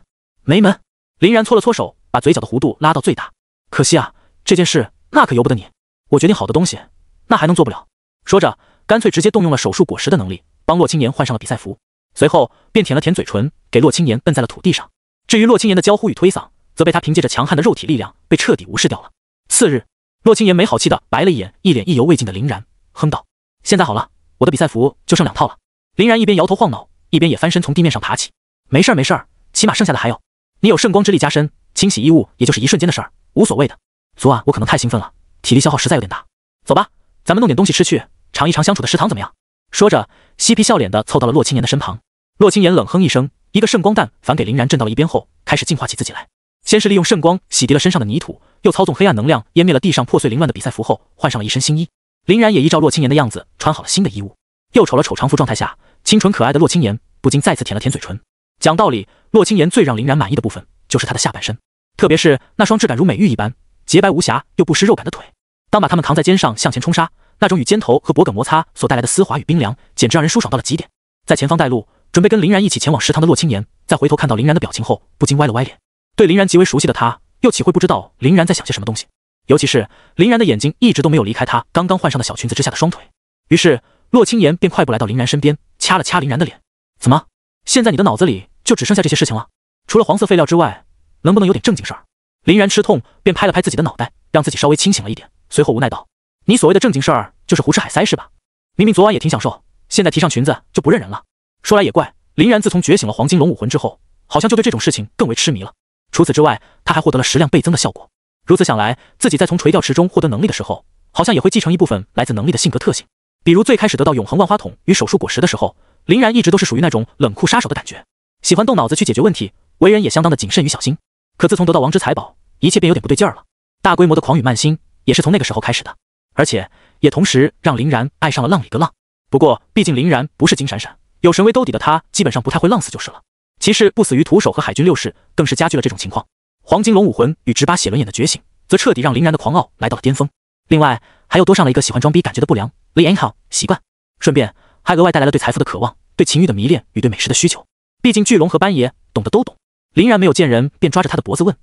林然搓了搓手，把嘴角的弧度拉到最大。可惜啊，这件事那可由不得你。我决定好的东西，那还能做不了？说着，干脆直接动用了手术果实的能力，帮洛青言换上了比赛服。随后便舔了舔嘴唇，给洛青言摁在了土地上。至于洛青言的娇呼与推搡，则被他凭借着强悍的肉体力量被彻底无视掉了。次日，洛青言没好气的白了一眼一脸意犹未尽的林然，哼道：“现在好了，我的比赛服就剩2套了。”林然一边摇头晃脑，一边也翻身从地面上爬起。没事儿，起码剩下的还有。你有圣光之力加身，清洗衣物也就是一瞬间的事儿，无所谓的。昨晚我可能太兴奋了，体力消耗实在有点大。走吧，咱们弄点东西吃去，尝一尝相处的食堂怎么样？说着，嬉皮笑脸的凑到了洛青言的身旁。洛青言冷哼一声，一个圣光弹反给林然震到了一边后，开始净化起自己来。先是利用圣光洗涤了身上的泥土，又操纵黑暗能量湮灭了地上破碎凌乱的比赛服后，换上了一身新衣。林然也依照洛青言的样子穿好了新的衣物。又瞅了瞅常服状态下清纯可爱的洛青言，不禁再次舔了舔嘴唇。讲道理，洛青言最让林然满意的部分就是她的下半身，特别是那双质感如美玉一般洁白无瑕又不失肉感的腿。当把它们扛在肩上向前冲杀，那种与肩头和脖颈摩擦所带来的丝滑与冰凉，简直让人舒爽到了极点。在前方带路，准备跟林然一起前往食堂的洛青言，在回头看到林然的表情后，不禁歪了歪脸。对林然极为熟悉的他，又岂会不知道林然在想些什么东西？尤其是林然的眼睛一直都没有离开他刚刚换上的小裙子之下的双腿。于是洛青言便快步来到林然身边，掐了掐林然的脸。怎么，现在你的脑子里就只剩下这些事情了？除了黄色废料之外，能不能有点正经事儿？林然吃痛，便拍了拍自己的脑袋，让自己稍微清醒了一点，随后无奈道：“你所谓的正经事儿，就是胡吃海塞是吧？明明昨晚也挺享受，现在提上裙子就不认人了。”说来也怪，林然自从觉醒了黄金龙武魂之后，好像就对这种事情更为痴迷了。除此之外，他还获得了10量倍增的效果。如此想来，自己在从垂钓池中获得能力的时候，好像也会继承一部分来自能力的性格特性。比如最开始得到永恒万花筒与手术果实的时候，林然一直都是属于那种冷酷杀手的感觉，喜欢动脑子去解决问题，为人也相当的谨慎与小心。可自从得到王之财宝，一切便有点不对劲儿了。大规模的狂与慢心也是从那个时候开始的，而且也同时让林然爱上了浪里个浪。不过毕竟林然不是金闪闪，有神威兜底的他基本上不太会浪死就是了。骑士不死于徒手和海军六世更是加剧了这种情况。黄金龙武魂与直八血轮眼的觉醒，则彻底让林然的狂傲来到了巅峰。另外还又多上了一个喜欢装逼感觉的不良恋好习惯，顺便还额外带来了对财富的渴望、对情欲的迷恋与对美食的需求。毕竟巨龙和班爷懂得都懂。林然没有见人，便抓着他的脖子问：“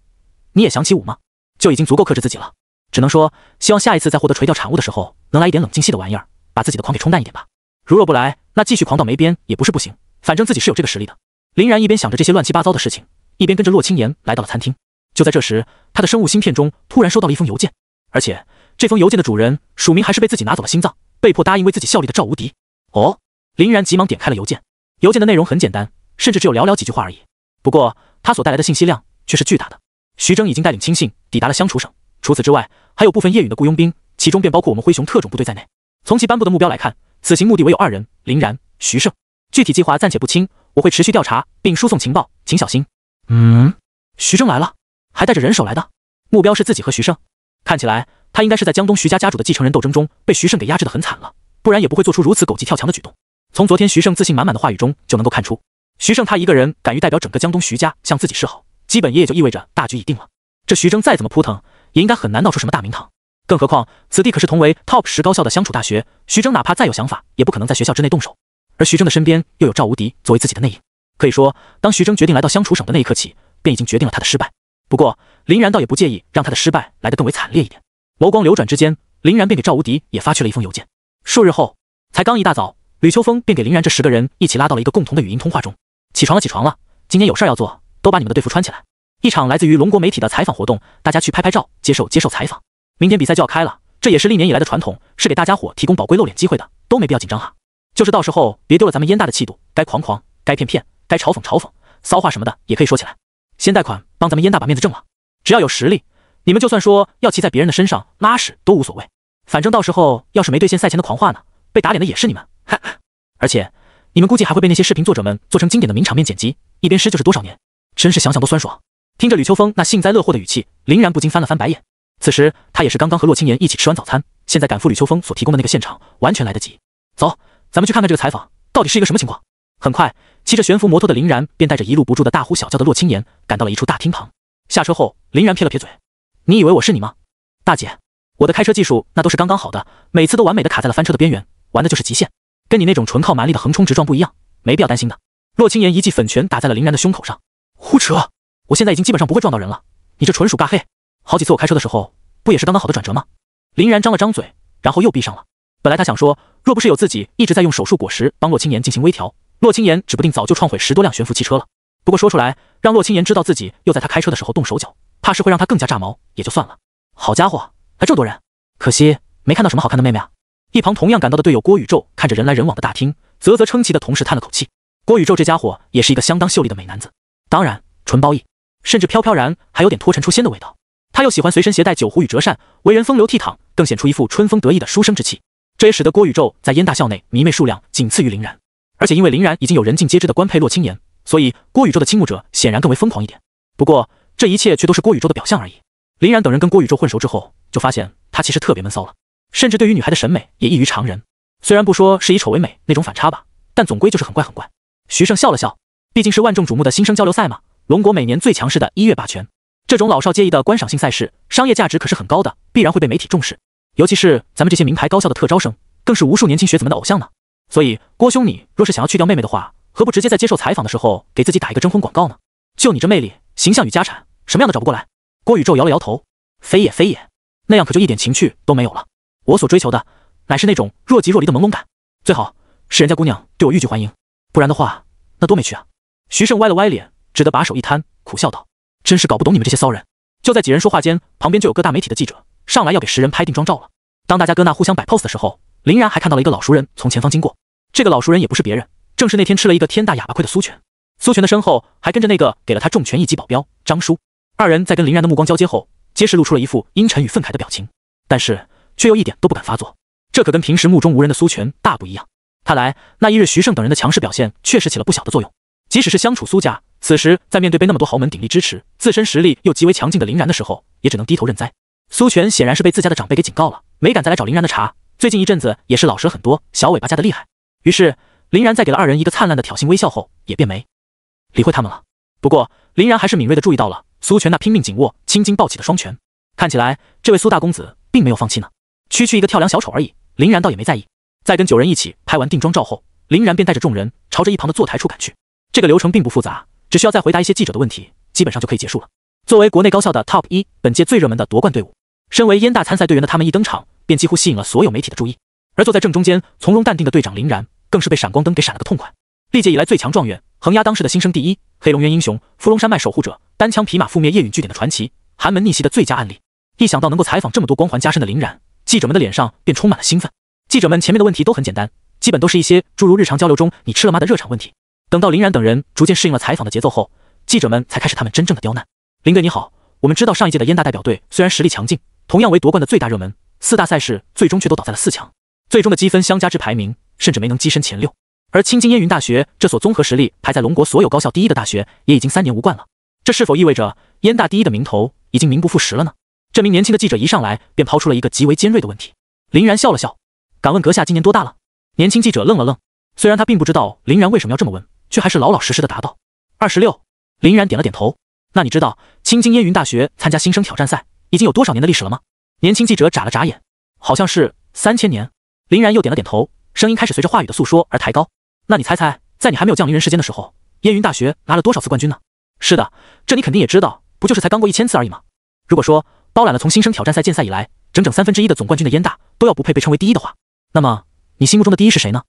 你也想起舞吗？”就已经足够克制自己了。只能说，希望下一次在获得垂钓产物的时候，能来一点冷静系的玩意儿，把自己的狂给冲淡一点吧。如若不来，那继续狂到没边也不是不行，反正自己是有这个实力的。林然一边想着这些乱七八糟的事情，一边跟着洛青言来到了餐厅。就在这时，他的生物芯片中突然收到了一封邮件，而且这封邮件的主人署名还是被自己拿走了心脏，被迫答应为自己效力的赵无敌。哦，林然急忙点开了邮件。邮件的内容很简单，甚至只有寥寥几句话而已。不过他所带来的信息量却是巨大的。徐峥已经带领亲信抵达了香楚省，除此之外，还有部分夜允的雇佣兵，其中便包括我们灰熊特种部队在内。从其颁布的目标来看，此行目的为有2人：林然、徐胜。具体计划暂且不清，我会持续调查并输送情报，请小心。徐峥来了，还带着人手来的，目标是自己和徐胜。看起来他应该是在江东徐家家主的继承人斗争中被徐胜给压制得很惨了，不然也不会做出如此狗急跳墙的举动。从昨天徐胜自信满满的话语中就能够看出，徐胜他一个人敢于代表整个江东徐家向自己示好，基本也就意味着大局已定了。这徐峥再怎么扑腾，也应该很难闹出什么大名堂。更何况此地可是同为 TOP 10高校的相处大学，徐峥哪怕再有想法，也不可能在学校之内动手。而徐峥的身边又有赵无敌作为自己的内应，可以说，当徐峥决定来到相处省的那一刻起，便已经决定了他的失败。不过林然倒也不介意让他的失败来得更为惨烈一点。眸光流转之间，林然便给赵无敌也发去了一封邮件。数日后，才刚一大早，吕秋风便给林然这10个人一起拉到了一个共同的语音通话中。起床了，今天有事要做，都把你们的队服穿起来。一场来自于龙国媒体的采访活动，大家去拍照，接受采访。明天比赛就要开了，这也是历年以来的传统，是给大家伙提供宝贵露脸机会的，都没必要紧张哈。就是到时候别丢了咱们燕大的气度，该狂，该骗，该嘲讽，骚话什么的也可以说起来。先贷款帮咱们燕大把面子挣了，只要有实力，你们就算说要骑在别人的身上拉屎都无所谓，反正到时候要是没兑现赛前的狂话呢，被打脸的也是你们。而且你们估计还会被那些视频作者们做成经典的名场面剪辑，一边湿就是多少年，真是想想都酸爽。听着吕秋风那幸灾乐祸的语气，林然不禁翻了翻白眼。此时他也是刚刚和洛青言一起吃完早餐，现在赶赴吕秋风所提供的那个现场，完全来得及。走，咱们去看看这个采访到底是一个什么情况。很快，骑着悬浮摩托的林然便带着一路不住的大呼小叫的洛青言赶到了一处大厅旁。下车后，林然撇了撇嘴：“你以为我是你吗？大姐，我的开车技术那都是刚刚好的，每次都完美的卡在了翻车的边缘，玩的就是极限，跟你那种纯靠蛮力的横冲直撞不一样，没必要担心的。”洛青言一记粉拳打在了林然的胸口上：“胡扯！我现在已经基本上不会撞到人了，你这纯属尬黑。好几次我开车的时候，不也是刚刚好的转折吗？”林然张了张嘴，然后又闭上了。本来他想说，若不是有自己一直在用手术果实帮洛青言进行微调，洛青言指不定早就创毁10多辆悬浮汽车了。不过说出来，让洛青言知道自己又在他开车的时候动手脚，怕是会让他更加炸毛，也就算了。好家伙，来这么多人，可惜没看到什么好看的妹妹啊。一旁同样赶到的队友郭宇宙看着人来人往的大厅，啧啧称奇的同时叹了口气。郭宇宙这家伙也是一个相当秀丽的美男子，当然纯褒义，甚至飘飘然还有点脱尘出仙的味道。他又喜欢随身携带酒壶与折扇，为人风流倜傥，更显出一副春风得意的书生之气。这也使得郭宇宙在燕大校内迷妹数量仅次于林然，而且因为林然已经有人尽皆知的官配洛青言，所以郭宇宙的倾慕者显然更为疯狂一点。不过这一切却都是郭宇宙的表象而已。林然等人跟郭宇宙混熟之后，就发现他其实特别闷骚了，甚至对于女孩的审美也异于常人。虽然不说是以丑为美那种反差吧，但总归就是很怪很怪。徐胜笑了笑，毕竟是万众瞩目的新生交流赛嘛，龙国每年最强势的1月霸权，这种老少皆宜的观赏性赛事，商业价值可是很高的，必然会被媒体重视。尤其是咱们这些名牌高校的特招生，更是无数年轻学子们的偶像呢。所以郭兄，你若是想要去掉妹妹的话，何不直接在接受采访的时候给自己打一个征婚广告呢？就你这魅力、形象与家产，什么样的找不过来？郭宇宙摇了摇头，非也非也，那样可就一点情趣都没有了。我所追求的乃是那种若即若离的朦胧感，最好是人家姑娘对我欲拒还迎，不然的话那多没趣啊。徐胜歪了歪脸，只得把手一摊，苦笑道：“真是搞不懂你们这些骚人。”就在几人说话间，旁边就有各大媒体的记者上来要给10人拍定妆照了。当大家搁那互相摆 pose 的时候，林然还看到了一个老熟人从前方经过。这个老熟人也不是别人，正是那天吃了一个天大哑巴亏的苏全。苏全的身后还跟着那个给了他重拳一击保镖张叔。二人在跟林然的目光交接后，皆是露出了一副阴沉与愤慨的表情，但是却又一点都不敢发作。这可跟平时目中无人的苏全大不一样。看来那一日徐胜等人的强势表现确实起了不小的作用。即使是相处苏家，此时在面对被那么多豪门鼎力支持，自身实力又极为强劲的林然的时候，也只能低头认栽。苏全显然是被自家的长辈给警告了，没敢再来找林然的茬。最近一阵子也是老实很多，小尾巴加的厉害。于是林然在给了二人一个灿烂的挑衅微笑后，也便没理会他们了。不过林然还是敏锐地注意到了苏全那拼命紧握、青筋暴起的双拳，看起来这位苏大公子并没有放弃呢。区区一个跳梁小丑而已，林然倒也没在意。在跟9人一起拍完定妆照后，林然便带着众人朝着一旁的坐台处赶去。这个流程并不复杂，只需要再回答一些记者的问题，基本上就可以结束了。作为国内高校的 Top 1，本届最热门的夺冠队伍，身为燕大参赛队员的他们一登场，便几乎吸引了所有媒体的注意。而坐在正中间从容淡定的队长林然，更是被闪光灯给闪了个痛快。历届以来最强状元，横压当时的新生第一，黑龙渊英雄，伏龙山脉守护者，单枪匹马覆灭夜陨据点的传奇，寒门逆袭的最佳案例。一想到能够采访这么多光环加身的林然，记者们的脸上便充满了兴奋。记者们前面的问题都很简单，基本都是一些诸如日常交流中你吃了吗的热场问题。等到林然等人逐渐适应了采访的节奏后，记者们才开始他们真正的刁难。林队你好，我们知道上一届的燕大代表队虽然实力强劲，同样为夺冠的最大热门，4大赛事最终却都倒在了4强，最终的积分相加至排名甚至没能跻身前6。而青津燕云大学这所综合实力排在龙国所有高校第一的大学，也已经3年无冠了。这是否意味着燕大第一的名头已经名不副实了呢？这名年轻的记者一上来便抛出了一个极为尖锐的问题。林然笑了笑，敢问阁下今年多大了？年轻记者愣了愣，虽然他并不知道林然为什么要这么问，却还是老老实实的答道：26。林然点了点头。那你知道青津燕云大学参加新生挑战赛已经有多少年的历史了吗？年轻记者眨了眨眼，好像是3000年。林然又点了点头，声音开始随着话语的诉说而抬高。那你猜猜，在你还没有降临人世间的时候，燕云大学拿了多少次冠军呢？是的，这你肯定也知道，不就是才刚过1000次而已吗？如果说包揽了从新生挑战赛建赛以来整整1/3的总冠军的燕大都要不配被称为第一的话，那么你心目中的第一是谁呢？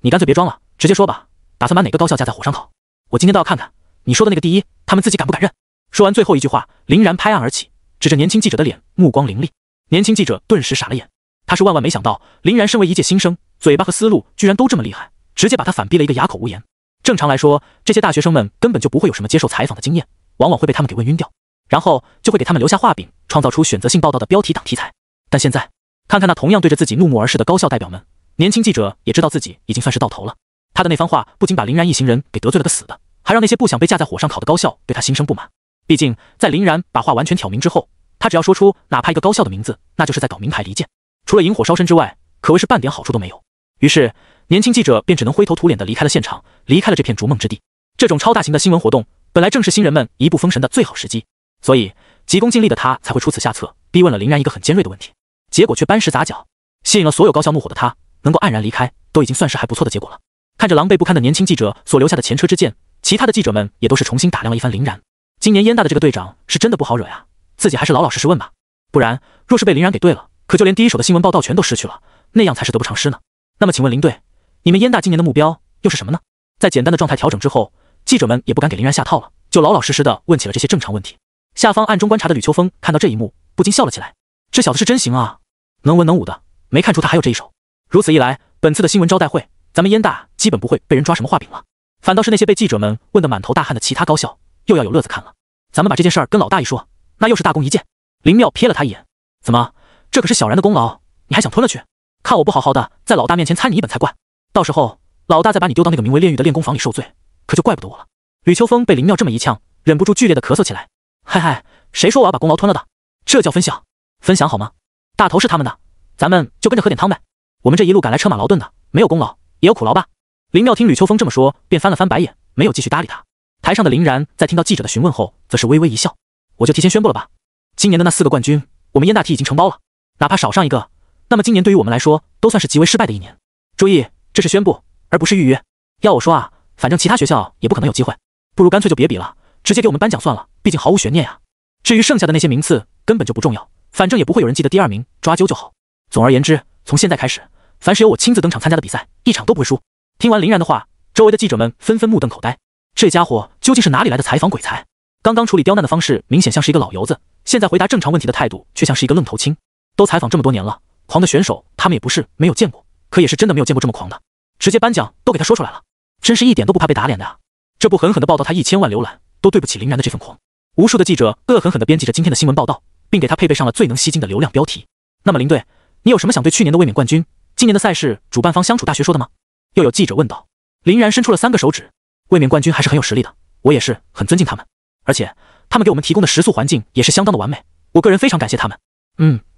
你干脆别装了，直接说吧，打算把哪个高校架在火上烤？我今天都要看看你说的那个第一，他们自己敢不敢认？说完最后一句话，林然拍案而起，指着年轻记者的脸，目光凌厉。年轻记者顿时傻了眼，他是万万没想到林然身为一届新生，嘴巴和思路居然都这么厉害，直接把他反逼了一个哑口无言。正常来说，这些大学生们根本就不会有什么接受采访的经验，往往会被他们给问晕掉。然后就会给他们留下画饼，创造出选择性报道的标题党题材。但现在，看看那同样对着自己怒目而视的高校代表们，年轻记者也知道自己已经算是到头了。他的那番话不仅把林然一行人给得罪了个死的，还让那些不想被架在火上烤的高校对他心生不满。毕竟，在林然把话完全挑明之后，他只要说出哪怕一个高校的名字，那就是在搞名牌离间，除了引火烧身之外，可谓是半点好处都没有。于是，年轻记者便只能灰头土脸地离开了现场，离开了这片逐梦之地。这种超大型的新闻活动，本来正是新人们一步封神的最好时机，所以急功近利的他才会出此下策，逼问了林然一个很尖锐的问题，结果却搬石砸脚，吸引了所有高校怒火的他，能够黯然离开，都已经算是还不错的结果了。看着狼狈不堪的年轻记者所留下的前车之鉴，其他的记者们也都是重新打量了一番林然。今年燕大的这个队长是真的不好惹呀，自己还是老老实实问吧，不然若是被林然给对了，可就连第一手的新闻报道权都失去了，那样才是得不偿失呢。那么请问林队，你们燕大今年的目标又是什么呢？在简单的状态调整之后，记者们也不敢给林然下套了，就老老实实的问起了这些正常问题。下方暗中观察的吕秋风看到这一幕，不禁笑了起来。这小子是真行啊，能文能武的，没看出他还有这一手。如此一来，本次的新闻招待会，咱们燕大基本不会被人抓什么画饼了，反倒是那些被记者们问得满头大汗的其他高校，又要有乐子看了。咱们把这件事儿跟老大一说，那又是大功一件。林妙瞥了他一眼，怎么，这可是小然的功劳，你还想吞了去？看我不好好的在老大面前参你一本才怪，到时候老大再把你丢到那个名为炼狱的练功房里受罪，可就怪不得我了。吕秋风被林妙这么一呛，忍不住剧烈的咳嗽起来。嗨嗨，谁说我要把功劳吞了的？这叫分享，分享好吗？大头是他们的，咱们就跟着喝点汤呗。我们这一路赶来车马劳顿的，没有功劳也有苦劳吧？林妙听吕秋风这么说，便翻了翻白眼，没有继续搭理他。台上的林然在听到记者的询问后，则是微微一笑。我就提前宣布了吧，今年的那4个冠军，我们燕大体已经承包了，哪怕少上一个，那么今年对于我们来说，都算是极为失败的一年。注意，这是宣布，而不是预约。要我说啊，反正其他学校也不可能有机会，不如干脆就别比了，直接给我们颁奖算了，毕竟毫无悬念呀。至于剩下的那些名次，根本就不重要，反正也不会有人记得第2名，抓阄就好。总而言之，从现在开始，凡是由我亲自登场参加的比赛，一场都不会输。听完林然的话，周围的记者们纷纷目瞪口呆，这家伙究竟是哪里来的采访鬼才？刚刚处理刁难的方式明显像是一个老油子，现在回答正常问题的态度却像是一个愣头青。都采访这么多年了，狂的选手他们也不是没有见过，可也是真的没有见过这么狂的，直接颁奖都给他说出来了，真是一点都不怕被打脸的啊！这不狠狠地报道他1000万浏览，都对不起林然的这份狂。无数的记者恶狠狠地编辑着今天的新闻报道，并给他配备上了最能吸睛的流量标题。那么林队，你有什么想对去年的卫冕冠军、今年的赛事主办方相处大学说的吗？又有记者问道。林然伸出了3个手指，卫冕冠军还是很有实力的，我也是很尊敬他们，而且他们给我们提供的食宿环境也是相当的完美，我个人非常感谢他们。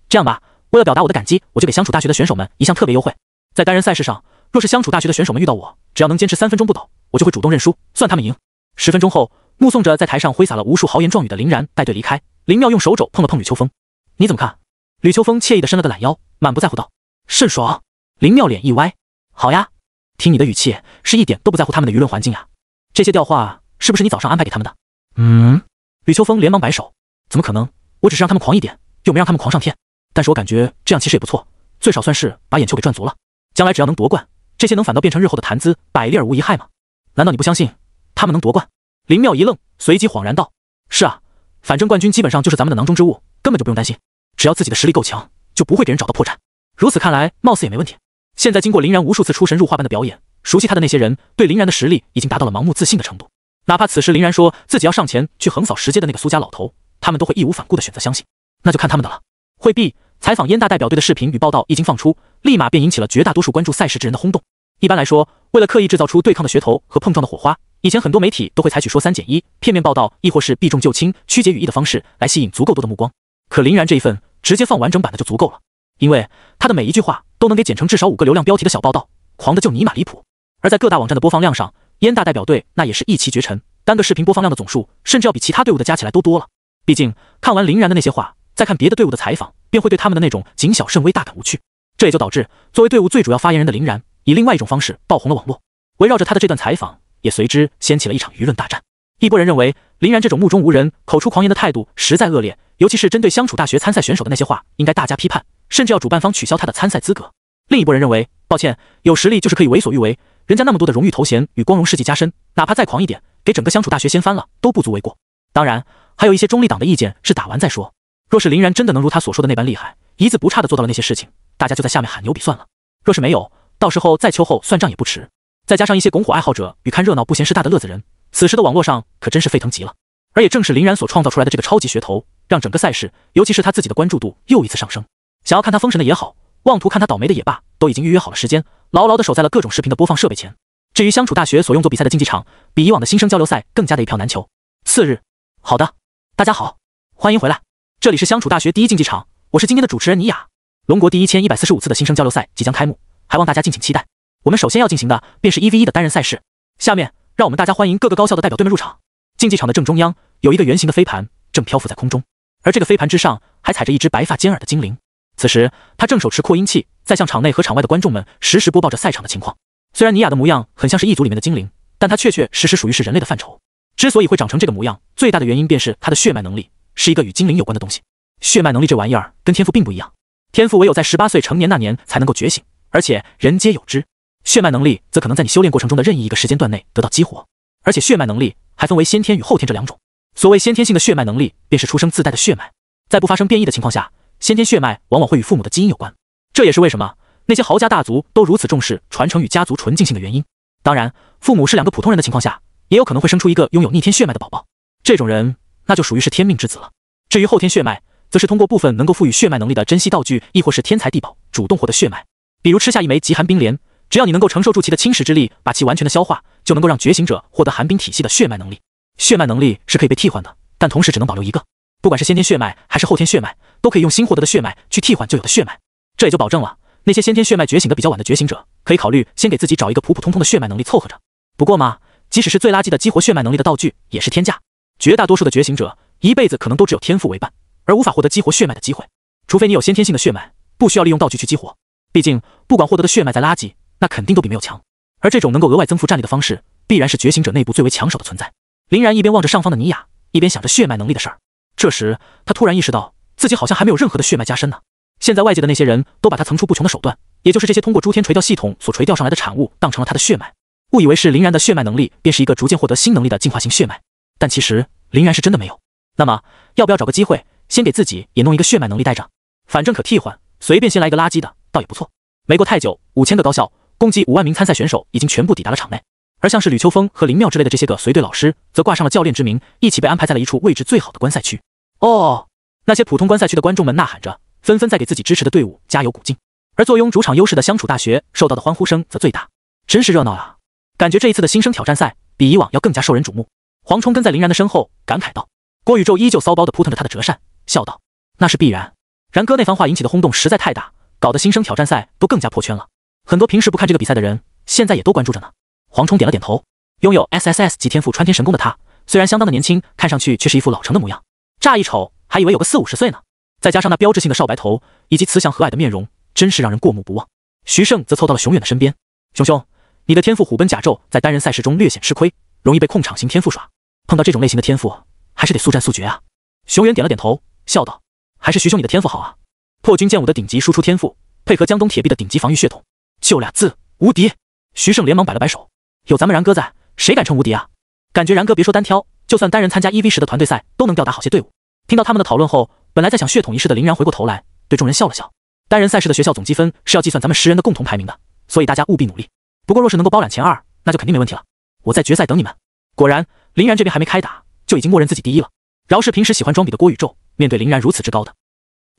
这样吧，为了表达我的感激，我就给相处大学的选手们一项特别优惠，在单人赛事上，若是相处大学的选手们遇到我，只要能坚持3分钟不抖，我就会主动认输，算他们赢。10分钟后，目送着在台上挥洒了无数豪言壮语的林然带队离开，林妙用手肘碰了碰吕秋风，你怎么看？吕秋风惬意地伸了个懒腰，满不在乎道，甚爽。林妙脸一歪，好呀，听你的语气是一点都不在乎他们的舆论环境呀，这些调话是不是你早上安排给他们的？吕秋风连忙摆手，怎么可能，我只是让他们狂一点，又没让他们狂上天。但是我感觉这样其实也不错，最少算是把眼球给赚足了，将来只要能夺冠，这些能反倒变成日后的谈资，百利而无一害吗？难道你不相信他们能夺冠？林妙一愣，随即恍然道，是啊，反正冠军基本上就是咱们的囊中之物，根本就不用担心，只要自己的实力够强，就不会给人找到破绽。如此看来，貌似也没问题。现在经过林然无数次出神入化般的表演，熟悉他的那些人对林然的实力已经达到了盲目自信的程度，哪怕此时林然说自己要上前去横扫10届的那个苏家老头，他们都会义无反顾地选择相信，那就看他们的了。会毕，采访燕大代表队的视频与报道一经放出，立马便引起了绝大多数关注赛事之人的轰动。一般来说，为了刻意制造出对抗的噱头和碰撞的火花，以前很多媒体都会采取说3减1、片面报道，亦或是避重就轻、曲解语义的方式来吸引足够多的目光。可林然这一份直接放完整版的就足够了，因为他的每一句话都能给剪成至少5个流量标题的小报道，狂的就尼玛离谱。而在各大网站的播放量上，燕大代表队那也是一骑绝尘，单个视频播放量的总数甚至要比其他队伍的加起来都多了。毕竟看完林然的那些话，再看别的队伍的采访，便会对他们的那种谨小慎微大感无趣。这也就导致作为队伍最主要发言人的林然，以另外一种方式爆红了网络。围绕着他的这段采访，也随之掀起了一场舆论大战。一波人认为林然这种目中无人、口出狂言的态度实在恶劣，尤其是针对相处大学参赛选手的那些话，应该大加批判，甚至要主办方取消他的参赛资格。另一波人认为，抱歉，有实力就是可以为所欲为，人家那么多的荣誉头衔与光荣事迹加身，哪怕再狂一点，给整个相处大学掀翻了都不足为过。当然，还有一些中立党的意见是打完再说。若是林然真的能如他所说的那般厉害，一字不差的做到了那些事情，大家就在下面喊牛比算了。若是没有，到时候再秋后算账也不迟。再加上一些拱火爱好者与看热闹不嫌事大的乐子人，此时的网络上可真是沸腾极了。而也正是林然所创造出来的这个超级噱头，让整个赛事，尤其是他自己的关注度又一次上升。想要看他封神的也好，妄图看他倒霉的也罢，都已经预约好了时间，牢牢地守在了各种视频的播放设备前。至于相处大学所用作比赛的竞技场，比以往的新生交流赛更加的一票难求。次日，好的，大家好，欢迎回来，这里是相处大学第一竞技场，我是今天的主持人倪雅。龙国第1145次的新生交流赛即将开幕，还望大家敬请期待。我们首先要进行的便是1v1的单人赛事，下面让我们大家欢迎各个高校的代表队们入场。竞技场的正中央有一个圆形的飞盘，正漂浮在空中，而这个飞盘之上还踩着一只白发尖耳的精灵。此时，他正手持扩音器，在向场内和场外的观众们实时播报着赛场的情况。虽然尼亚的模样很像是异族里面的精灵，但他确确实实属于是人类的范畴。之所以会长成这个模样，最大的原因便是他的血脉能力是一个与精灵有关的东西。血脉能力这玩意儿跟天赋并不一样，天赋唯有在18岁成年那年才能够觉醒，而且人皆有之。血脉能力则可能在你修炼过程中的任意一个时间段内得到激活，而且血脉能力还分为先天与后天这两种。所谓先天性的血脉能力，便是出生自带的血脉，在不发生变异的情况下，先天血脉往往会与父母的基因有关。这也是为什么那些豪家大族都如此重视传承与家族纯净性的原因。当然，父母是两个普通人的情况下，也有可能会生出一个拥有逆天血脉的宝宝，这种人那就属于是天命之子了。至于后天血脉，则是通过部分能够赋予血脉能力的珍稀道具，亦或是天才地宝主动获得血脉。比如吃下一枚极寒冰莲，只要你能够承受住其的侵蚀之力，把其完全的消化，就能够让觉醒者获得寒冰体系的血脉能力。血脉能力是可以被替换的，但同时只能保留一个。不管是先天血脉还是后天血脉，都可以用新获得的血脉去替换旧有的血脉。这也就保证了那些先天血脉觉醒的比较晚的觉醒者，可以考虑先给自己找一个普普通通的血脉能力凑合着。不过嘛，即使是最垃圾的激活血脉能力的道具，也是天价。绝大多数的觉醒者一辈子可能都只有天赋为伴，而无法获得激活血脉的机会。除非你有先天性的血脉，不需要利用道具去激活。毕竟，不管获得的血脉再垃圾，那肯定都比没有强。而这种能够额外增幅战力的方式，必然是觉醒者内部最为抢手的存在。林然一边望着上方的尼雅，一边想着血脉能力的事儿。这时，他突然意识到自己好像还没有任何的血脉加深呢。现在外界的那些人都把他层出不穷的手段，也就是这些通过诸天垂钓系统所垂钓上来的产物，当成了他的血脉，误以为是林然的血脉能力便是一个逐渐获得新能力的进化型血脉。但其实林然是真的没有。那么，要不要找个机会，先给自己也弄一个血脉能力带着？反正可替换，随便先来一个垃圾的，倒也不错。没过太久，5000个高校，共计5万名参赛选手已经全部抵达了场内。而像是吕秋风和林妙之类的这些个随队老师，则挂上了教练之名，一起被安排在了一处位置最好的观赛区。哦，那些普通观赛区的观众们呐喊着，纷纷在给自己支持的队伍加油鼓劲。而坐拥主场优势的相处大学受到的欢呼声则最大，真是热闹啊！感觉这一次的新生挑战赛比以往要更加受人瞩目。黄冲跟在林然的身后感慨道。郭宇宙依旧骚包地扑腾着他的折扇，笑道：“那是必然。”然哥那番话引起的轰动实在太大，搞得新生挑战赛都更加破圈了。很多平时不看这个比赛的人，现在也都关注着呢。黄冲点了点头，拥有 SSS 级天赋穿天神功的他，虽然相当的年轻，看上去却是一副老成的模样。乍一瞅，还以为有个40-50岁呢。再加上那标志性的少白头以及慈祥和蔼的面容，真是让人过目不忘。徐胜则凑到了熊远的身边：“熊熊，你的天赋虎奔甲胄在单人赛事中略显吃亏，容易被控场型天赋耍。碰到这种类型的天赋，还是得速战速决啊。”熊远点了点头，笑道：“还是徐兄你的天赋好啊！破军剑舞的顶级输出天赋，配合江东铁壁的顶级防御血统，就俩字无敌。”徐胜连忙摆了摆手：“有咱们然哥在，谁敢称无敌啊？感觉然哥别说单挑，就算单人参加1v10的团队赛，都能吊打好些队伍。”听到他们的讨论后，本来在想血统一事的林然回过头来，对众人笑了笑：“单人赛事的学校总积分是要计算咱们10人的共同排名的，所以大家务必努力。不过若是能够包揽前2，那就肯定没问题了。我在决赛等你们。”果然，林然这边还没开打，就已经默认自己第一了。饶是平时喜欢装逼的郭宇宙，面对林然如此之高的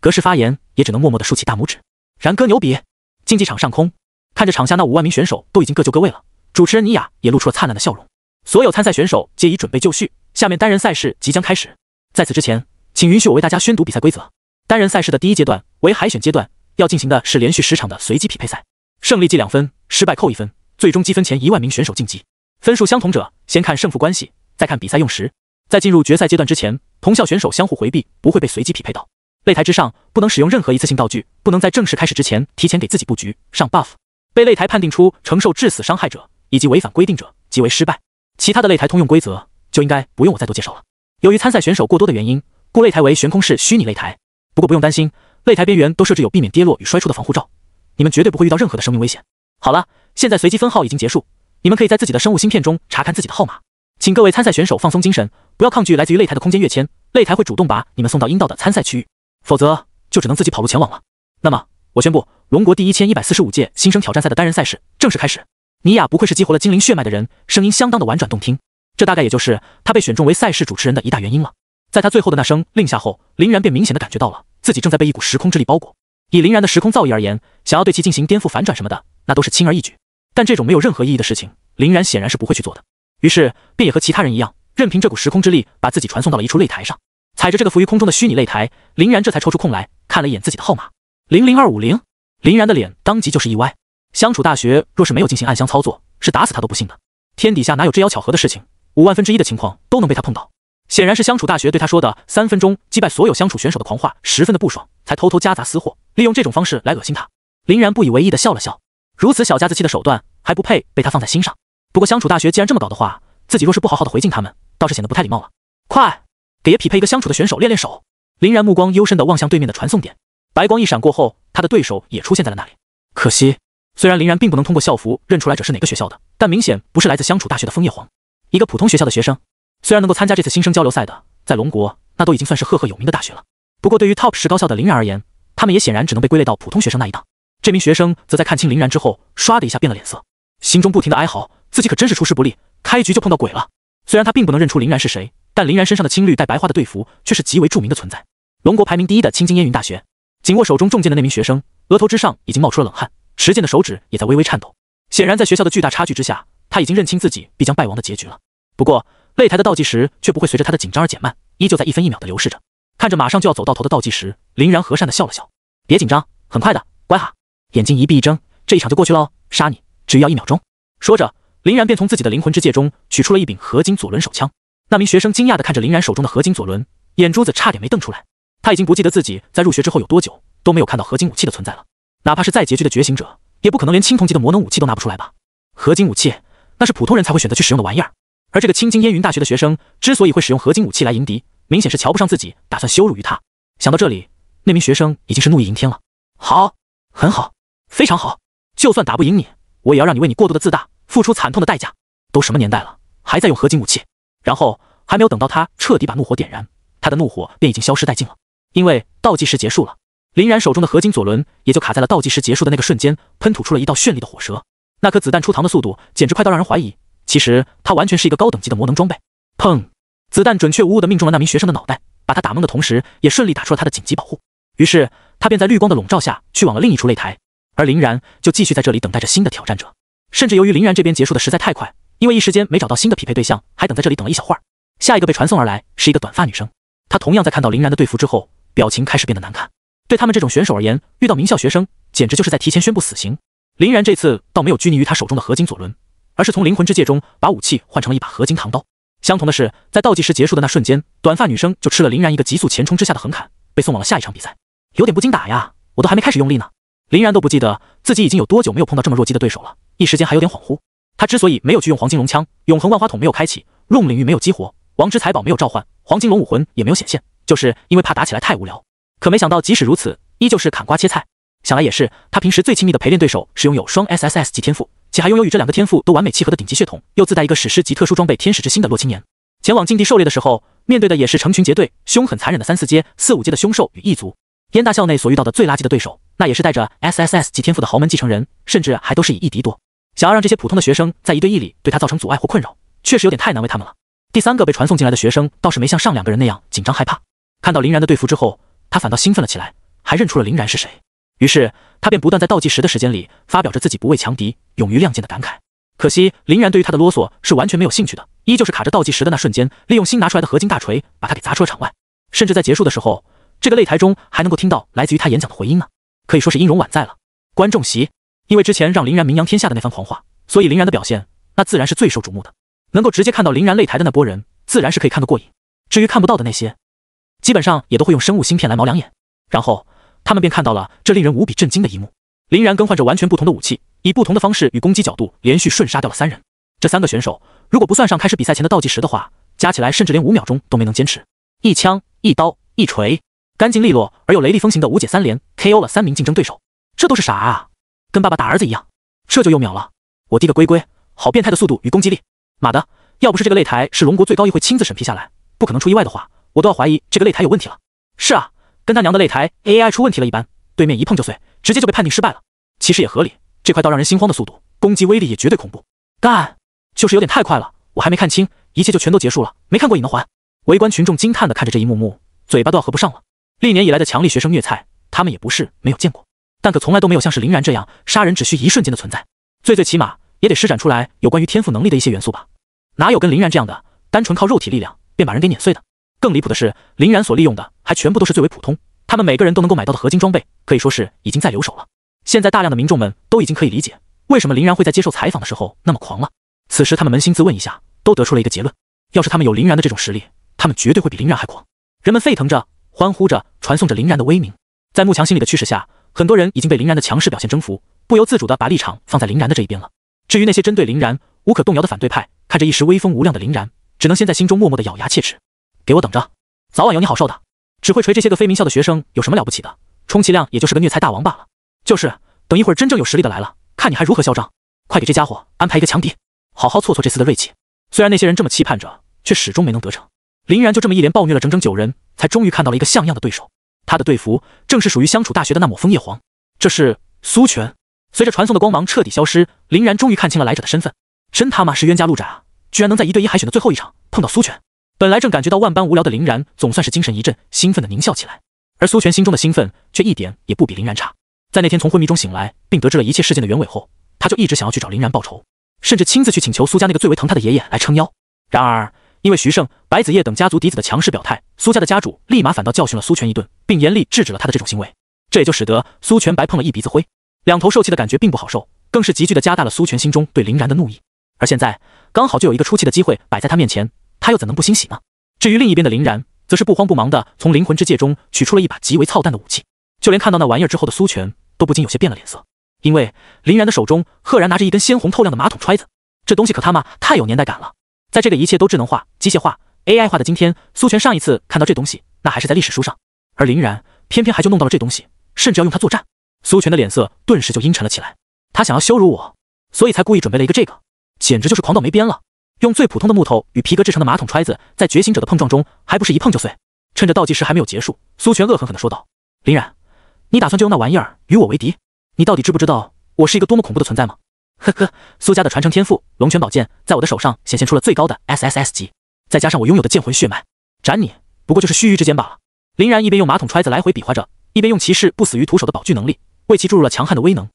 格式发言，也只能默默地竖起大拇指。然哥牛逼！竞技场上空，看着场下那5万名选手都已经各就各位了，主持人尼雅也露出了灿烂的笑容。所有参赛选手皆已准备就绪，下面单人赛事即将开始。在此之前，请允许我为大家宣读比赛规则。单人赛事的第一阶段为海选阶段，要进行的是连续10场的随机匹配赛，胜利计2分，失败扣1分，最终积分前1万名选手晋级。分数相同者先看胜负关系，再看比赛用时。在进入决赛阶段之前，同校选手相互回避，不会被随机匹配到。擂台之上不能使用任何一次性道具，不能在正式开始之前提前给自己布局上 buff。被擂台判定出承受致死伤害者以及违反规定者即为失败。其他的擂台通用规则就应该不用我再多介绍了。由于参赛选手过多的原因，故擂台为悬空式虚拟擂台。不过不用担心，擂台边缘都设置有避免跌落与摔出的防护罩，你们绝对不会遇到任何的生命危险。好了，现在随机分号已经结束，你们可以在自己的生物芯片中查看自己的号码。请各位参赛选手放松精神，不要抗拒来自于擂台的空间跃迁，擂台会主动把你们送到应到的参赛区域，否则就只能自己跑路前往了。那么，我宣布，龙国第1145届新生挑战赛的单人赛事正式开始。尼雅不愧是激活了精灵血脉的人，声音相当的婉转动听。这大概也就是他被选中为赛事主持人的一大原因了。在他最后的那声令下后，林然便明显的感觉到了自己正在被一股时空之力包裹。以林然的时空造诣而言，想要对其进行颠覆反转什么的，那都是轻而易举。但这种没有任何意义的事情，林然显然是不会去做的。于是便也和其他人一样，任凭这股时空之力把自己传送到了一处擂台上。踩着这个浮于空中的虚拟擂台，林然这才抽出空来看了一眼自己的号码00250。林然的脸当即就是一歪。相处大学若是没有进行暗箱操作，是打死他都不信的。天底下哪有这妖巧合的事情，5万分之一的情况都能被他碰到。显然是相处大学对他说的3分钟击败所有相处选手的狂话十分的不爽，才偷偷夹杂私货，利用这种方式来恶心他。林然不以为意的笑了笑，如此小家子气的手段还不配被他放在心上。不过相处大学既然这么搞的话，自己若是不好好的回敬他们，倒是显得不太礼貌了。快，给爷匹配一个相处的选手练练手。林然目光幽深地望向对面的传送点，白光一闪过后，他的对手也出现在了那里。可惜，虽然林然并不能通过校服认出来这是哪个学校的，但明显不是来自相处大学的枫叶皇，一个普通学校的学生。虽然能够参加这次新生交流赛的，在龙国那都已经算是赫赫有名的大学了。不过对于 TOP 10高校的林然而言，他们也显然只能被归类到普通学生那一档。这名学生则在看清林然之后，唰的一下变了脸色，心中不停的哀嚎，自己可真是出师不利，开局就碰到鬼了。虽然他并不能认出林然是谁，但林然身上的青绿带白花的队服却是极为著名的存在。龙国排名第1的青金烟云大学，紧握手中重剑的那名学生，额头之上已经冒出了冷汗，持剑的手指也在微微颤抖。显然在学校的巨大差距之下，他已经认清自己必将败亡的结局了。不过擂台的倒计时却不会随着他的紧张而减慢，依旧在1分1秒的流逝着。看着马上就要走到头的倒计时，林然和善的笑了笑，别紧张，很快的，乖哈。眼睛一闭一睁，这一场就过去了，杀你只需要1秒钟。说着，林然便从自己的灵魂之戒中取出了一柄合金左轮手枪。那名学生惊讶地看着林然手中的合金左轮，眼珠子差点没瞪出来。他已经不记得自己在入学之后有多久都没有看到合金武器的存在了，哪怕是再拮据的觉醒者，也不可能连青铜级的魔能武器都拿不出来吧？合金武器那是普通人才会选择去使用的玩意儿。而这个青金烟云大学的学生之所以会使用合金武器来迎敌，明显是瞧不上自己，打算羞辱于他。想到这里，那名学生已经是怒意盈天了。好，很好，非常好，就算打不赢你，我也要让你为你过度的自大付出惨痛的代价。都什么年代了，还在用合金武器？然后还没有等到他彻底把怒火点燃，他的怒火便已经消失殆尽了。因为倒计时结束了，林然手中的合金左轮也就卡在了倒计时结束的那个瞬间，喷吐出了一道绚丽的火舌。那颗子弹出膛的速度简直快到让人怀疑，其实它完全是一个高等级的魔能装备。砰！子弹准确无误地命中了那名学生的脑袋，把他打懵的同时，也顺利打出了他的紧急保护。于是他便在绿光的笼罩下去往了另一处擂台，而林然就继续在这里等待着新的挑战者。甚至由于林然这边结束的实在太快，因为一时间没找到新的匹配对象，还等在这里等了一小会儿。下一个被传送而来是一个短发女生，她同样在看到林然的队服之后，表情开始变得难看。对他们这种选手而言，遇到名校学生简直就是在提前宣布死刑。林然这次倒没有拘泥于他手中的合金左轮，而是从灵魂之戒中把武器换成了一把合金唐刀。相同的是，在倒计时结束的那瞬间，短发女生就吃了林然一个急速前冲之下的横砍，被送往了下一场比赛。有点不经打呀，我都还没开始用力呢。林然都不记得自己已经有多久没有碰到这么弱鸡的对手了，一时间还有点恍惚。他之所以没有去用黄金龙枪，永恒万花筒没有开启，Room 领域没有激活，王之财宝没有召唤，黄金龙武魂也没有显现，就是因为怕打起来太无聊。可没想到即使如此，依旧是砍瓜切菜。想来也是，他平时最亲密的陪练对手是拥有双 SSS 级天赋，且还拥有与这2个天赋都完美契合的顶级血统，又自带一个史诗级特殊装备天使之心的洛青年。前往禁地狩猎的时候，面对的也是成群结队、凶狠残忍的3、4阶、4、5阶的凶兽与异族。燕大校内所遇到的最垃圾的对手，那也是带着 SSS 级天赋的豪门继承人，甚至还都是以1敌多。想要让这些普通的学生在1对1里对他造成阻碍或困扰，确实有点太难为他们了。第3个被传送进来的学生倒是没像上2个人那样紧张害怕，看到林然的队服之后，他反倒兴奋了起来，还认出了林然是谁。于是他便不断在倒计时的时间里发表着自己不畏强敌、勇于亮剑的感慨。可惜林然对于他的啰嗦是完全没有兴趣的，依旧是卡着倒计时的那瞬间，利用新拿出来的合金大锤把他给砸出了场外。甚至在结束的时候，这个擂台中还能够听到来自于他演讲的回音呢，可以说是音容宛在了。观众席，因为之前让林然名扬天下的那番狂话，所以林然的表现那自然是最受瞩目的。能够直接看到林然擂台的那波人，自然是可以看个过瘾。至于看不到的那些，基本上也都会用生物芯片来毛两眼。然后他们便看到了这令人无比震惊的一幕：林然更换着完全不同的武器，以不同的方式与攻击角度连续瞬杀掉了3人。这3个选手，如果不算上开始比赛前的倒计时的话，加起来甚至连5秒钟都没能坚持。一枪一刀一锤，干净利落而又雷厉风行的无解3连 KO 了3名竞争对手。这都是啥啊？跟爸爸打儿子一样，这就又秒了。我滴个龟龟，好变态的速度与攻击力！妈的，要不是这个擂台是龙国最高议会亲自审批下来，不可能出意外的话，我都要怀疑这个擂台有问题了。是啊，跟他娘的擂台 AI 出问题了一般，对面一碰就碎，直接就被判定失败了。其实也合理，这快到让人心慌的速度，攻击威力也绝对恐怖。干，就是有点太快了，我还没看清，一切就全都结束了，没看过瘾的还。围观群众惊叹地看着这一幕幕，嘴巴都要合不上了。历年以来的强力学生虐菜，他们也不是没有见过，但可从来都没有像是林然这样杀人只需一瞬间的存在。最起码也得施展出来有关于天赋能力的一些元素吧？哪有跟林然这样的单纯靠肉体力量便把人给碾碎的？更离谱的是，林然所利用的还全部都是最为普通，他们每个人都能够买到的合金装备，可以说是已经在留手了。现在大量的民众们都已经可以理解为什么林然会在接受采访的时候那么狂了。此时他们扪心自问一下，都得出了一个结论：要是他们有林然的这种实力，他们绝对会比林然还狂。人们沸腾着，欢呼着，传颂着林然的威名。在慕强心理的驱使下，很多人已经被林然的强势表现征服，不由自主地把立场放在林然的这一边了。至于那些针对林然无可动摇的反对派，看着一时威风无量的林然，只能先在心中默默地咬牙切齿。给我等着，早晚有你好受的。只会锤这些个非名校的学生有什么了不起的？充其量也就是个虐菜大王罢了。就是，等一会儿真正有实力的来了，看你还如何嚣张！快给这家伙安排一个强敌，好好挫挫这厮的锐气。虽然那些人这么期盼着，却始终没能得逞。林然就这么一连暴虐了整整9人，才终于看到了一个像样的对手。他的队服正是属于相处大学的那抹枫叶黄，这是苏全。随着传送的光芒彻底消失，林然终于看清了来者的身份。真他妈是冤家路窄啊！居然能在1对1海选的最后一场碰到苏全。本来正感觉到万般无聊的林然，总算是精神一振，兴奋地狞笑起来。而苏全心中的兴奋却一点也不比林然差。在那天从昏迷中醒来，并得知了一切事件的原委后，他就一直想要去找林然报仇，甚至亲自去请求苏家那个最为疼他的爷爷来撑腰。然而因为徐盛、白子夜等家族嫡子的强势表态，苏家的家主立马反倒教训了苏全一顿，并严厉制止了他的这种行为。这也就使得苏全白碰了一鼻子灰，两头受气的感觉并不好受，更是急剧地加大了苏全心中对林然的怒意。而现在刚好就有一个出气的机会摆在他面前，他又怎能不欣喜呢？至于另一边的林然，则是不慌不忙地从灵魂之戒中取出了一把极为操蛋的武器。就连看到那玩意儿之后的苏全都不禁有些变了脸色，因为林然的手中赫然拿着一根鲜红透亮的马桶揣子，这东西可他妈太有年代感了。在这个一切都智能化、机械化、AI 化的今天，苏全上一次看到这东西，那还是在历史书上，而林然偏偏还就弄到了这东西，甚至要用它作战。苏全的脸色顿时就阴沉了起来，他想要羞辱我，所以才故意准备了一个这个，简直就是狂到没边了。用最普通的木头与皮革制成的马桶揣子，在觉醒者的碰撞中，还不是一碰就碎？趁着倒计时还没有结束，苏全恶狠狠地说道：“林然，你打算就用那玩意儿与我为敌？你到底知不知道我是一个多么恐怖的存在吗？”呵呵，苏家的传承天赋龙泉宝剑在我的手上显现出了最高的 SSS 级，再加上我拥有的剑魂血脉，斩你不过就是须臾之间罢了。林然一边用马桶揣子来回比划着，一边用骑士不死于徒手的宝具能力为其注入了强悍的威能。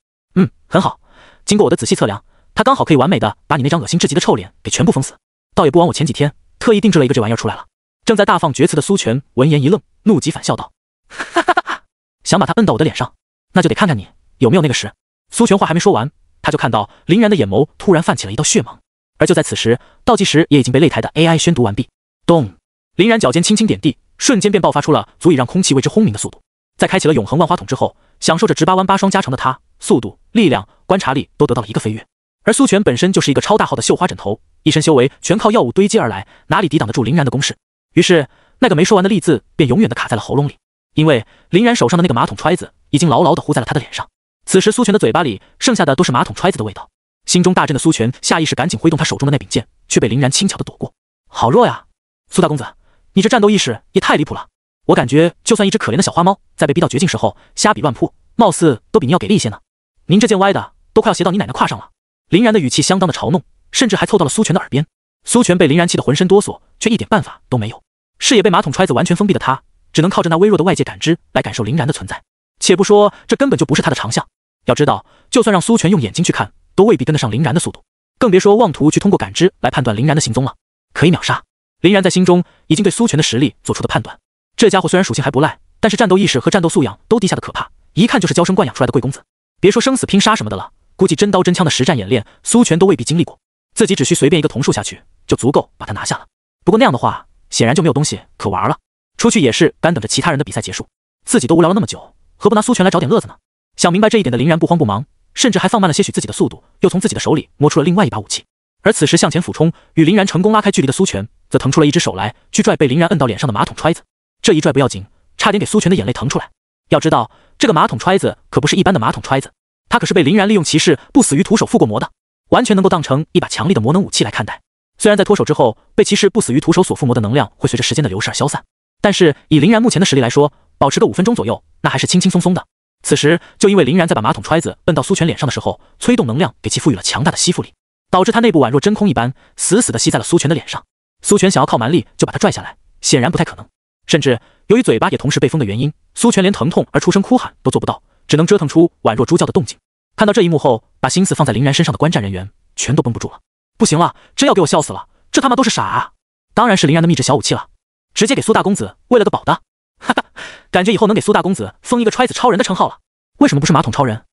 很好，经过我的仔细测量，他刚好可以完美的把你那张恶心至极的臭脸给全部封死，倒也不枉我前几天特意定制了一个这玩意儿出来了。正在大放厥词的苏全闻言一愣，怒极反笑道：“哈哈哈，想把他摁到我的脸上，那就得看看你有没有那个实。”苏全话还没说完，他就看到林然的眼眸突然泛起了一道血芒，而就在此时，倒计时也已经被擂台的 AI 宣读完毕。咚！林然脚尖轻轻点地，瞬间便爆发出了足以让空气为之轰鸣的速度。在开启了永恒万花筒之后，享受着直8弯8双加成的他，速度、力量、观察力都得到了一个飞跃。而苏全本身就是一个超大号的绣花枕头，一身修为全靠药物堆积而来，哪里抵挡得住林然的攻势？于是那个没说完的利字便永远地卡在了喉咙里，因为林然手上的那个马桶揣子已经牢牢地糊在了他的脸上。此时苏全的嘴巴里剩下的都是马桶揣子的味道，心中大震的苏全下意识赶紧挥动他手中的那柄剑，却被林然轻巧地躲过。好弱呀，苏大公子，你这战斗意识也太离谱了！我感觉就算一只可怜的小花猫在被逼到绝境时候瞎比乱扑，貌似都比你要给力一些呢。您这剑歪的都快要斜到你奶奶胯上了。林然的语气相当的嘲弄，甚至还凑到了苏全的耳边。苏全被林然气得浑身哆嗦，却一点办法都没有。视野被马桶揣子完全封闭的他，只能靠着那微弱的外界感知来感受林然的存在。且不说这根本就不是他的长项，要知道就算让苏全用眼睛去看，都未必跟得上林然的速度，更别说妄图去通过感知来判断林然的行踪了。可以秒杀！林然在心中已经对苏全的实力做出的判断。这家伙虽然属性还不赖，但是战斗意识和战斗素养都低下的可怕，一看就是娇生惯养出来的贵公子。别说生死拼杀什么的了，估计真刀真枪的实战演练，苏全都未必经历过，自己只需随便一个瞳术下去，就足够把他拿下了。不过那样的话，显然就没有东西可玩了。出去也是干等着其他人的比赛结束，自己都无聊了那么久，何不拿苏全来找点乐子呢？想明白这一点的林然不慌不忙，甚至还放慢了些许自己的速度，又从自己的手里摸出了另外一把武器。而此时向前俯冲，与林然成功拉开距离的苏全，则腾出了一只手来，去拽被林然摁到脸上的马桶揣子。这一拽不要紧，差点给苏全的眼泪腾出来。要知道，这个马桶揣子可不是一般的马桶揣子，它可是被林然利用骑士不死于徒手附过魔的，完全能够当成一把强力的魔能武器来看待。虽然在脱手之后，被骑士不死于徒手所附魔的能量会随着时间的流逝而消散，但是以林然目前的实力来说，保持个5分钟左右，那还是轻轻松松的。此时就因为林然在把马桶揣子摁到苏全脸上的时候，催动能量给其赋予了强大的吸附力，导致他内部宛若真空一般，死死地吸在了苏全的脸上。苏全想要靠蛮力就把他拽下来，显然不太可能。甚至由于嘴巴也同时被封的原因，苏全连疼痛而出声哭喊都做不到，只能折腾出宛若猪叫的动静。看到这一幕后，把心思放在林然身上的观战人员全都绷不住了。不行了，真要给我笑死了！这他妈都是啥啊？当然是林然的秘制小武器了，直接给苏大公子喂了个饱的。哈哈，感觉以后能给苏大公子封一个揣子超人的称号了。为什么不是马桶超人？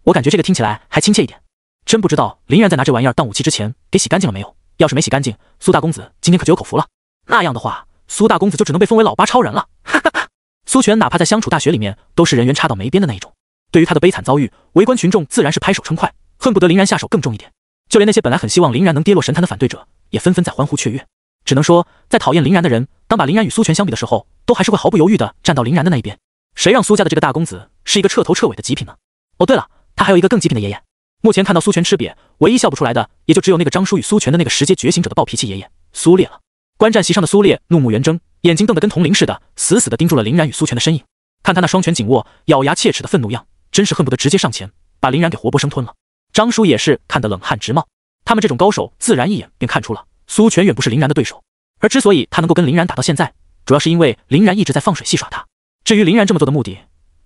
我感觉这个听起来还亲切一点。真不知道林然在拿这玩意儿当武器之前给洗干净了没有？要是没洗干净，苏大公子今天可就有口福了。那样的话，苏大公子就只能被封为老八超人了。哈哈哈！苏全哪怕在相处大学里面都是人缘差到没边的那一种。对于他的悲惨遭遇，围观群众自然是拍手称快，恨不得林然下手更重一点。就连那些本来很希望林然能跌落神坛的反对者，也纷纷在欢呼雀跃。只能说，在讨厌林然的人，当把林然与苏全相比的时候，都还是会毫不犹豫地站到林然的那一边。谁让苏家的这个大公子是一个彻头彻尾的极品呢？哦，对了，他还有一个更极品的爷爷。目前看到苏全吃瘪，唯一笑不出来的，也就只有那个张叔与苏全的那个十阶觉醒者的暴脾气爷爷苏烈了。观战席上的苏烈怒目圆睁，眼睛瞪得跟铜铃似的，死死地盯住了林然与苏全的身影。看他那双拳紧握、咬牙切齿的愤怒样，真是恨不得直接上前把林然给活剥生吞了。张叔也是看得冷汗直冒。他们这种高手自然一眼便看出了苏全远不是林然的对手，而之所以他能够跟林然打到现在，主要是因为林然一直在放水戏耍他。至于林然这么做的目的，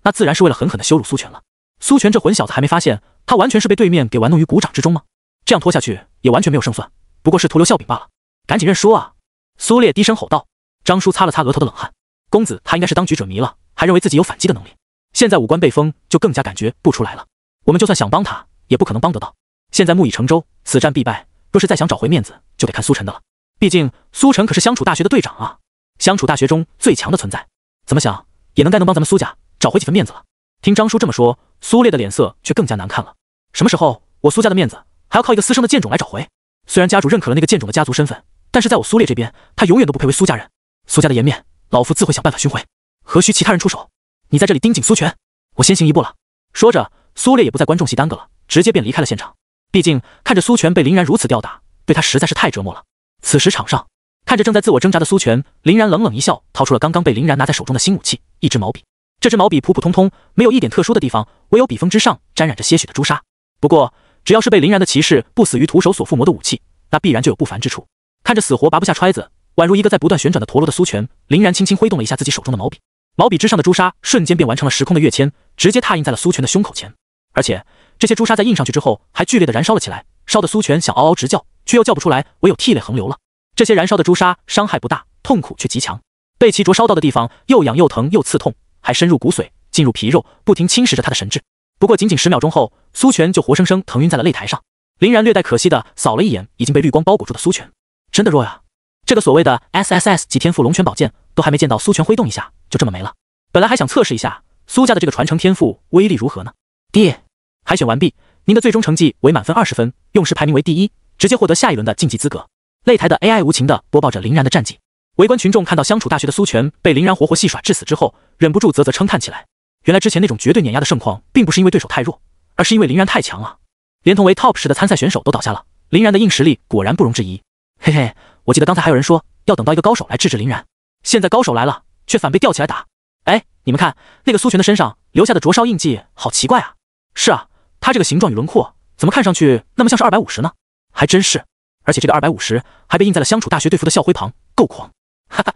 那自然是为了狠狠地羞辱苏全了。苏全这混小子还没发现他完全是被对面给玩弄于股掌之中吗？这样拖下去也完全没有胜算，不过是徒留笑柄罢了。赶紧认输啊！苏烈低声吼道。张叔擦了擦额头的冷汗，公子他应该是当局者迷了，还认为自己有反击的能力，现在五官被封就更加感觉不出来了。我们就算想帮他也不可能帮得到，现在木已成舟，此战必败，若是再想找回面子就得看苏晨的了。毕竟苏晨可是相处大学的队长啊，相处大学中最强的存在，怎么想也能该能帮咱们苏家找回几分面子了。听张叔这么说，苏烈的脸色却更加难看了。什么时候我苏家的面子还要靠一个私生的贱种来找回？虽然家主认可了那个贱种的家族身份，但是在我苏烈这边，他永远都不配为苏家人。苏家的颜面，老夫自会想办法寻回，何须其他人出手？你在这里盯紧苏全，我先行一步了。说着，苏烈也不在观众席耽搁了，直接便离开了现场。毕竟看着苏全被林然如此吊打，对他实在是太折磨了。此时场上看着正在自我挣扎的苏全，林然冷冷一笑，掏出了刚刚被林然拿在手中的新武器——一支毛笔。这支毛笔普普通通，没有一点特殊的地方，唯有笔锋之上沾染着些许的朱砂。不过只要是被林然的骑士不死于徒手所附魔的武器，那必然就有不凡之处。看着死活拔不下揣子，宛如一个在不断旋转的陀螺的苏全，林然轻轻挥动了一下自己手中的毛笔，毛笔之上的朱砂瞬间便完成了时空的跃迁，直接踏印在了苏全的胸口前。而且这些朱砂在印上去之后，还剧烈的燃烧了起来，烧得苏全想嗷嗷直叫，却又叫不出来，唯有涕泪横流了。这些燃烧的朱砂伤害不大，痛苦却极强，被其灼烧到的地方又痒又疼又刺痛，还深入骨髓，进入皮肉，不停侵蚀着他的神智。不过仅仅10秒钟后，苏全就活生生疼晕在了擂台上。林然略带可惜的扫了一眼已经被绿光包裹住的苏全，真的弱呀！这个所谓的 SSS 级天赋龙泉宝剑，都还没见到苏全挥动一下，就这么没了。本来还想测试一下苏家的这个传承天赋威力如何呢。爹，海选完毕，您的最终成绩为满分20分，用时排名为第1，直接获得下一轮的晋级资格。擂台的 AI 无情的播报着林然的战绩。围观群众看到相处大学的苏全被林然活活戏耍致死之后，忍不住啧啧称叹起来。原来之前那种绝对碾压的盛况，并不是因为对手太弱，而是因为林然太强啊！连同为 Top 10的参赛选手都倒下了，林然的硬实力果然不容置疑。嘿嘿，我记得刚才还有人说要等到一个高手来制止林然，现在高手来了，却反被吊起来打。哎，你们看那个苏全的身上留下的灼烧印记，好奇怪啊！是啊，他这个形状与轮廓，怎么看上去那么像是250呢？还真是，而且这个250还被印在了相处大学队服的校徽旁，够狂！哈哈，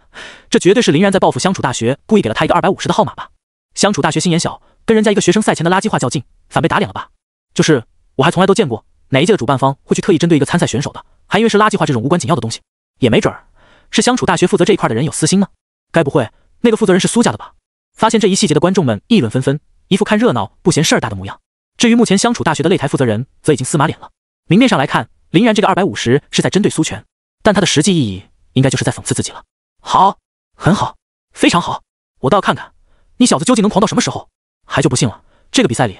这绝对是林然在报复相处大学，故意给了他一个250的号码吧？相处大学心眼小，跟人家一个学生赛前的垃圾话较劲，反被打脸了吧？就是我还从来都见过哪一届的主办方会去特意针对一个参赛选手的，还因为是垃圾话这种无关紧要的东西，也没准儿是相处大学负责这一块的人有私心呢。该不会那个负责人是苏家的吧？发现这一细节的观众们议论纷纷，一副看热闹不嫌事儿大的模样。至于目前相处大学的擂台负责人，则已经撕麻脸了。明面上来看，林然这个250是在针对苏全，但他的实际意义应该就是在讽刺自己了。好，很好，非常好，我倒要看看你小子究竟能狂到什么时候。还就不信了，这个比赛里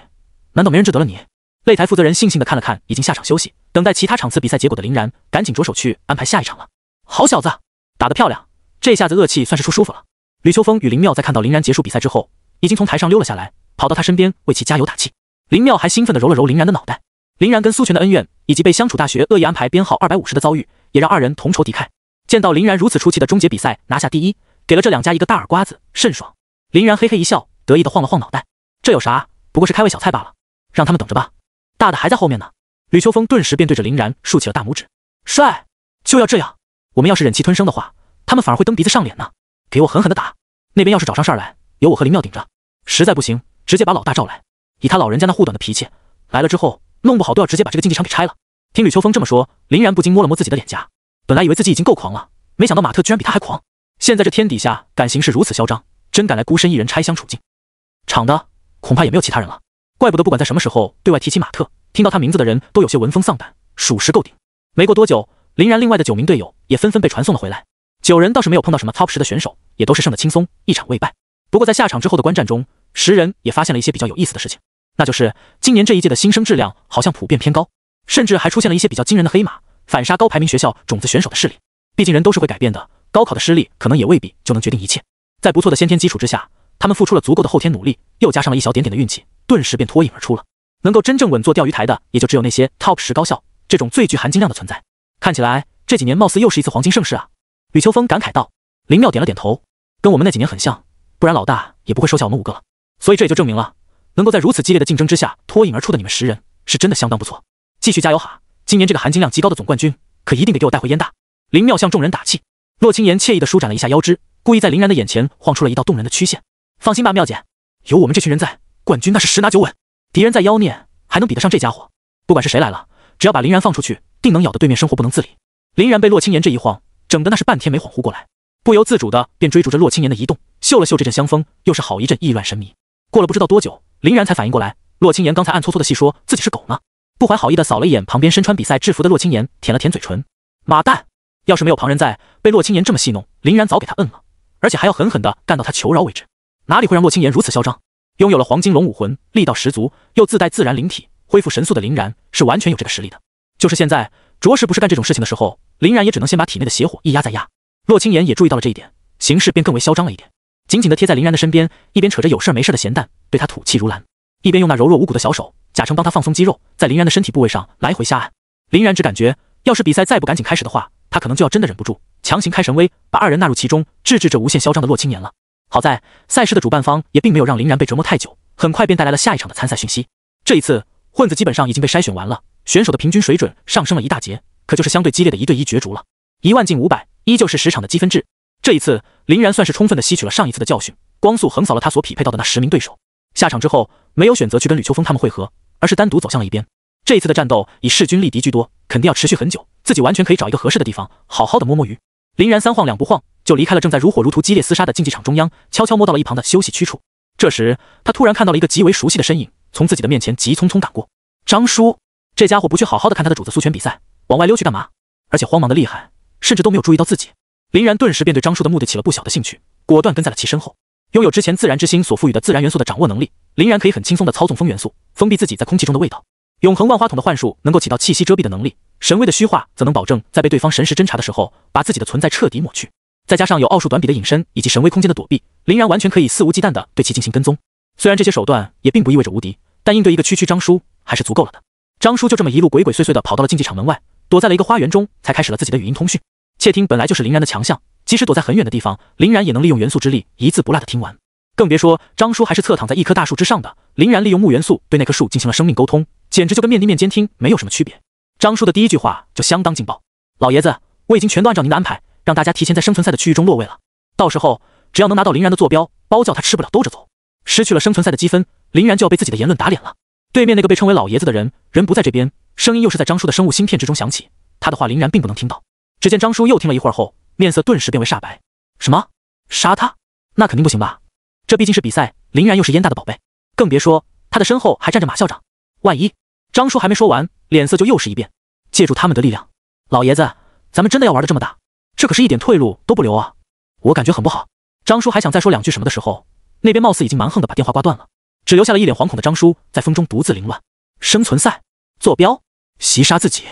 难道没人治得了你？擂台负责人悻悻地看了看已经下场休息，等待其他场次比赛结果的林然，赶紧着手去安排下一场了。好小子，打得漂亮，这下子恶气算是出舒服了。吕秋风与林妙在看到林然结束比赛之后，已经从台上溜了下来，跑到他身边为其加油打气。林妙还兴奋地揉了揉林然的脑袋。林然跟苏全的恩怨，以及被相处大学恶意安排编号250的遭遇，也让二人同仇敌忾。见到林然如此出奇的终结比赛拿下第1，给了这两家一个大耳刮子，甚爽。林然嘿嘿一笑，得意地晃了晃脑袋，这有啥，不过是开胃小菜罢了，让他们等着吧，大的还在后面呢。吕秋风顿时便对着林然竖起了大拇指，帅，就要这样。我们要是忍气吞声的话，他们反而会蹬鼻子上脸呢。给我狠狠的打。那边要是找上事儿来，由我和林妙顶着，实在不行，直接把老大召来。以他老人家那护短的脾气，来了之后，弄不好都要直接把这个竞技场给拆了。听吕秋风这么说，林然不禁摸了摸自己的脸颊。本来以为自己已经够狂了，没想到马特居然比他还狂。现在这天底下敢行事如此嚣张，真敢来孤身一人拆乡处境。场的恐怕也没有其他人了。怪不得不管在什么时候对外提起马特，听到他名字的人都有些闻风丧胆，属实够顶。没过多久，林然另外的9名队友也纷纷被传送了回来。9人倒是没有碰到什么 Top 10的选手，也都是胜得轻松，一场未败。不过在下场之后的观战中，10人也发现了一些比较有意思的事情，那就是今年这一届的新生质量好像普遍偏高，甚至还出现了一些比较惊人的黑马，反杀高排名学校种子选手的势力。毕竟人都是会改变的，高考的失利可能也未必就能决定一切。在不错的先天基础之下，他们付出了足够的后天努力，又加上了一小点点的运气，顿时便脱颖而出了。能够真正稳坐钓鱼台的，也就只有那些 Top 10高校这种最具含金量的存在。看起来这几年貌似又是一次黄金盛世啊！吕秋风感慨道。林妙点了点头，跟我们那几年很像，不然老大也不会收下我们5个了。所以这也就证明了，能够在如此激烈的竞争之下脱颖而出的你们10人，是真的相当不错。继续加油哈！今年这个含金量极高的总冠军，可一定得给我带回燕大。林妙向众人打气。洛青言惬意地舒展了一下腰肢，故意在林然的眼前晃出了一道动人的曲线。放心吧，妙姐，有我们这群人在，冠军那是10拿9稳。敌人再妖孽，还能比得上这家伙？不管是谁来了，只要把林然放出去，定能咬得对面生活不能自理。林然被洛青言这一晃，整的那是半天没恍惚过来，不由自主的便追逐着洛青言的移动，嗅了嗅这阵香风，又是好一阵意乱神迷。过了不知道多久，林然才反应过来，洛青言刚才暗搓搓的细说自己是狗呢。不怀好意的扫了一眼旁边身穿比赛制服的洛青言，舔了舔嘴唇。妈蛋！要是没有旁人在，被洛青言这么戏弄，林然早给他摁了，而且还要狠狠的干到他求饶为止。哪里会让洛青言如此嚣张？拥有了黄金龙武魂，力道十足，又自带自然灵体，恢复神速的林然是完全有这个实力的。就是现在，着实不是干这种事情的时候，林然也只能先把体内的邪火一压再压。洛青言也注意到了这一点，行事便更为嚣张了一点，紧紧地贴在林然的身边，一边扯着有事没事的闲蛋，对他吐气如兰，一边用那柔弱无骨的小手假称帮他放松肌肉，在林然的身体部位上来回下按。林然只感觉，要是比赛再不赶紧开始的话，他可能就要真的忍不住强行开神威，把2人纳入其中，制止这无限嚣张的洛青言了。好在赛事的主办方也并没有让林然被折磨太久，很快便带来了下一场的参赛讯息。这一次混子基本上已经被筛选完了，选手的平均水准上升了一大截，可就是相对激烈的1对1角逐了，10000进500，依旧是10场的积分制。这一次林然算是充分的吸取了上一次的教训，光速横扫了他所匹配到的那10名对手。下场之后没有选择去跟吕秋风他们会合，而是单独走向了一边。这一次的战斗以势均力敌居多，肯定要持续很久，自己完全可以找一个合适的地方好好的摸摸鱼。林然3晃2不晃就离开了正在如火如荼激烈厮杀的竞技场中央，悄悄摸到了一旁的休息区处。这时他突然看到了一个极为熟悉的身影从自己的面前急匆匆赶过。张叔，这家伙不去好好的看他的主子苏拳比赛，往外溜去干嘛？而且慌忙的厉害，甚至都没有注意到自己。林然顿时便对张叔的目的起了不小的兴趣，果断跟在了其身后。拥有之前自然之心所赋予的自然元素的掌握能力，林然可以很轻松的操纵风元素，封闭自己在空气中的味道。永恒万花筒的幻术能够起到气息遮蔽的能力，神威的虚化则能保证在被对方神识侦查的时候，把自己的存在彻底抹去。再加上有奥数短笔的隐身以及神威空间的躲避，林然完全可以肆无忌惮地对其进行跟踪。虽然这些手段也并不意味着无敌，但应对一个区区张叔还是足够了的。张叔就这么一路鬼鬼祟祟地跑到了竞技场门外，躲在了一个花园中，才开始了自己的语音通讯。窃听本来就是林然的强项，即使躲在很远的地方，林然也能利用元素之力一字不落地听完。更别说张叔还是侧躺在一棵大树之上的，林然利用木元素对那棵树进行了生命沟通，简直就跟面对面监听没有什么区别。张叔的第一句话就相当劲爆：老爷子，我已经全都按照您的安排，让大家提前在生存赛的区域中落位了，到时候只要能拿到林然的坐标，包叫他吃不了兜着走。失去了生存赛的积分，林然就要被自己的言论打脸了。对面那个被称为老爷子的人不在这边，声音又是在张叔的生物芯片之中响起，他的话林然并不能听到。只见张叔又听了一会儿后，面色顿时变为煞白。什么？杀他？那肯定不行吧，这毕竟是比赛，林然又是燕大的宝贝，更别说他的身后还站着马校长，万一……张叔还没说完，脸色就又是一变。借助他们的力量，老爷子，咱们真的要玩得这么大？这可是一点退路都不留啊！我感觉很不好。张叔还想再说2句什么的时候，那边貌似已经蛮横的把电话挂断了，只留下了一脸惶恐的张叔在风中独自凌乱。生存赛坐标袭杀自己，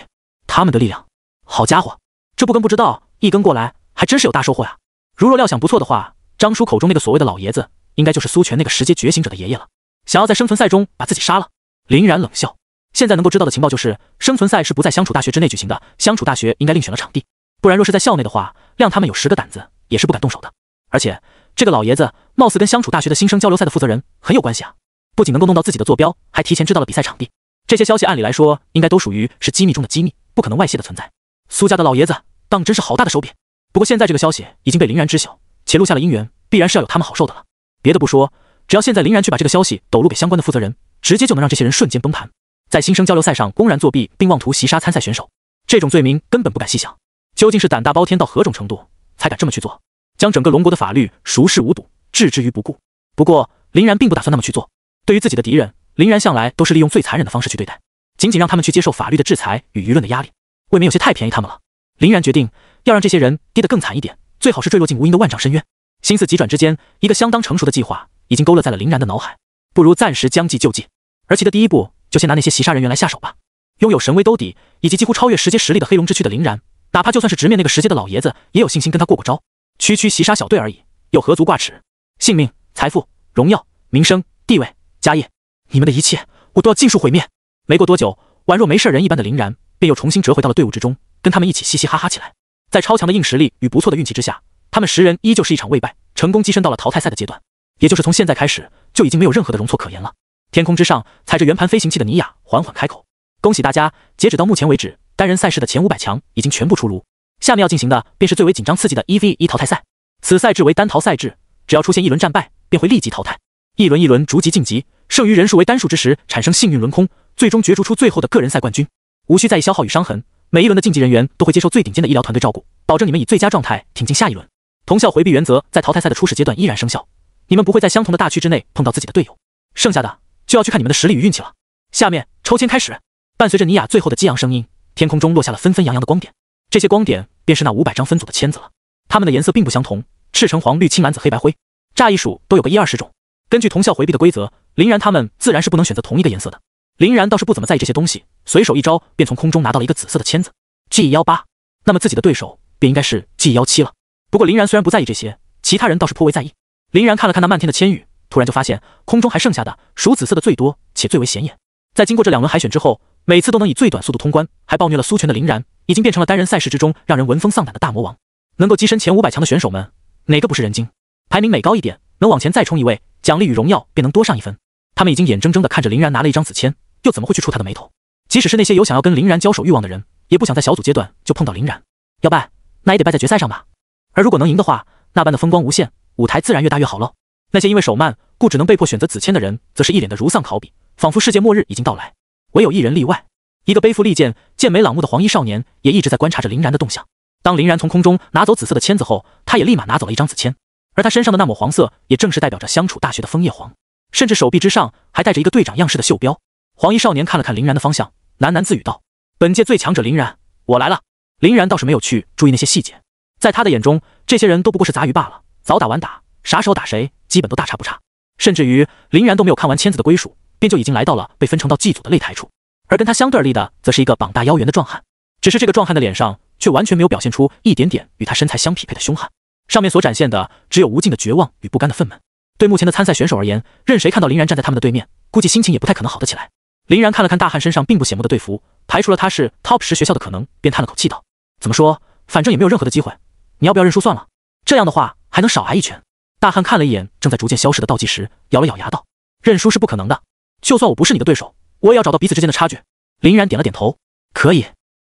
他们的力量，好家伙，这不跟不知道，一跟过来还真是有大收获呀！如若料想不错的话，张叔口中那个所谓的老爷子，应该就是苏权那个10阶觉醒者的爷爷了。想要在生存赛中把自己杀了？林然冷笑。现在能够知道的情报就是，生存赛是不在相处大学之内举行的，相处大学应该另选了场地，不然若是在校内的话，谅他们有10个胆子也是不敢动手的。而且这个老爷子貌似跟相处大学的新生交流赛的负责人很有关系啊，不仅能够弄到自己的坐标，还提前知道了比赛场地。这些消息按理来说应该都属于是机密中的机密，不可能外泄的存在。苏家的老爷子当真是好大的手笔。不过现在这个消息已经被林然知晓，且录下了音源，必然是要有他们好受的了。别的不说，只要现在林然去把这个消息抖露给相关的负责人，直接就能让这些人瞬间崩盘。在新生交流赛上公然作弊并妄图袭杀参赛选手，这种罪名根本不敢细想。究竟是胆大包天到何种程度，才敢这么去做，将整个龙国的法律熟视无睹，置之于不顾。不过林然并不打算那么去做，对于自己的敌人，林然向来都是利用最残忍的方式去对待，仅仅让他们去接受法律的制裁与舆论的压力，未免有些太便宜他们了。林然决定要让这些人跌得更惨一点，最好是坠落进无垠的万丈深渊。心思急转之间，一个相当成熟的计划已经勾勒在了林然的脑海，不如暂时将计就计。而其的第一步，就先拿那些袭杀人员来下手吧。拥有神威兜底以及几乎超越十阶实力的黑龙之躯的林然，哪怕就算是直面那个10阶的老爷子，也有信心跟他过过招。区区袭杀小队而已，又何足挂齿？性命、财富、荣耀、名声、地位、家业，你们的一切我都要尽数毁灭。没过多久，宛若没事人一般的林然便又重新折回到了队伍之中，跟他们一起嘻嘻哈哈起来。在超强的硬实力与不错的运气之下，他们10人依旧是一场未败，成功跻身到了淘汰赛的阶段。也就是从现在开始，就已经没有任何的容错可言了。天空之上踩着圆盘飞行器的尼亚缓缓开口：“恭喜大家，截止到目前为止，单人赛事的前500强已经全部出炉。下面要进行的便是最为紧张刺激的1v1淘汰赛。此赛制为单淘赛制，只要出现一轮战败，便会立即淘汰。一轮一轮逐级晋级，剩余人数为单数之时产生幸运轮空，最终角逐出最后的个人赛冠军。无需在意消耗与伤痕，每一轮的竞技人员都会接受最顶尖的医疗团队照顾，保证你们以最佳状态挺进下一轮。同校回避原则在淘汰赛的初始阶段依然生效，你们不会在相同的大区之内碰到自己的队友，剩下的就要去看你们的实力与运气了。下面抽签开始。”伴随着尼亚最后的激昂声音，天空中落下了纷纷扬扬的光点，这些光点便是那500张分组的签子了。它们的颜色并不相同，赤橙黄绿青蓝紫黑白灰，乍一数都有个10-20种。根据同校回避的规则，林然他们自然是不能选择同一个颜色的。林然倒是不怎么在意这些东西，随手一招便从空中拿到了一个紫色的签子 G18， 那么自己的对手便应该是 G17了。不过林然虽然不在意这些，其他人倒是颇为在意。林然看了看那漫天的签语，突然就发现空中还剩下的属紫色的最多且最为显眼。在经过这2轮海选之后，每次都能以最短速度通关，还暴虐了苏权的林然，已经变成了单人赛事之中让人闻风丧胆的大魔王。能够跻身前500强的选手们，哪个不是人精？排名每高一点，能往前再冲一位，奖励与荣耀便能多上1分。他们已经眼睁睁地看着林然拿了一张紫签，又怎么会去触他的眉头？即使是那些有想要跟林然交手欲望的人，也不想在小组阶段就碰到林然。要败，那也得败在决赛上吧。而如果能赢的话，那般的风光无限，舞台自然越大越好喽。那些因为手慢故只能被迫选择紫签的人，则是一脸的如丧考妣，仿佛世界末日已经到来。唯有一人例外，一个背负利剑、剑眉朗目的黄衣少年，也一直在观察着林然的动向。当林然从空中拿走紫色的签子后，他也立马拿走了一张紫签，而他身上的那抹黄色，也正是代表着相处大学的枫叶黄，甚至手臂之上还带着一个队长样式的袖标。黄衣少年看了看林然的方向，喃喃自语道：“本届最强者林然，我来了。”林然倒是没有去注意那些细节，在他的眼中，这些人都不过是杂鱼罢了，早打晚打，啥时候打谁，基本都大差不差。甚至于林然都没有看完签子的归属，便就已经来到了被分成到G组的擂台处，而跟他相对而立的，则是一个膀大腰圆的壮汉。只是这个壮汉的脸上却完全没有表现出一点点与他身材相匹配的凶悍，上面所展现的只有无尽的绝望与不甘的愤懑。对目前的参赛选手而言，任谁看到林然站在他们的对面，估计心情也不太可能好得起来。林然看了看大汉身上并不显目的队服，排除了他是 Top 10学校的可能，便叹了口气道：“怎么说，反正也没有任何的机会，你要不要认输算了？这样的话还能少挨一拳。”大汉看了一眼正在逐渐消失的倒计时，咬了咬牙道：“认输是不可能的，就算我不是你的对手，我也要找到彼此之间的差距。”林然点了点头：“可以，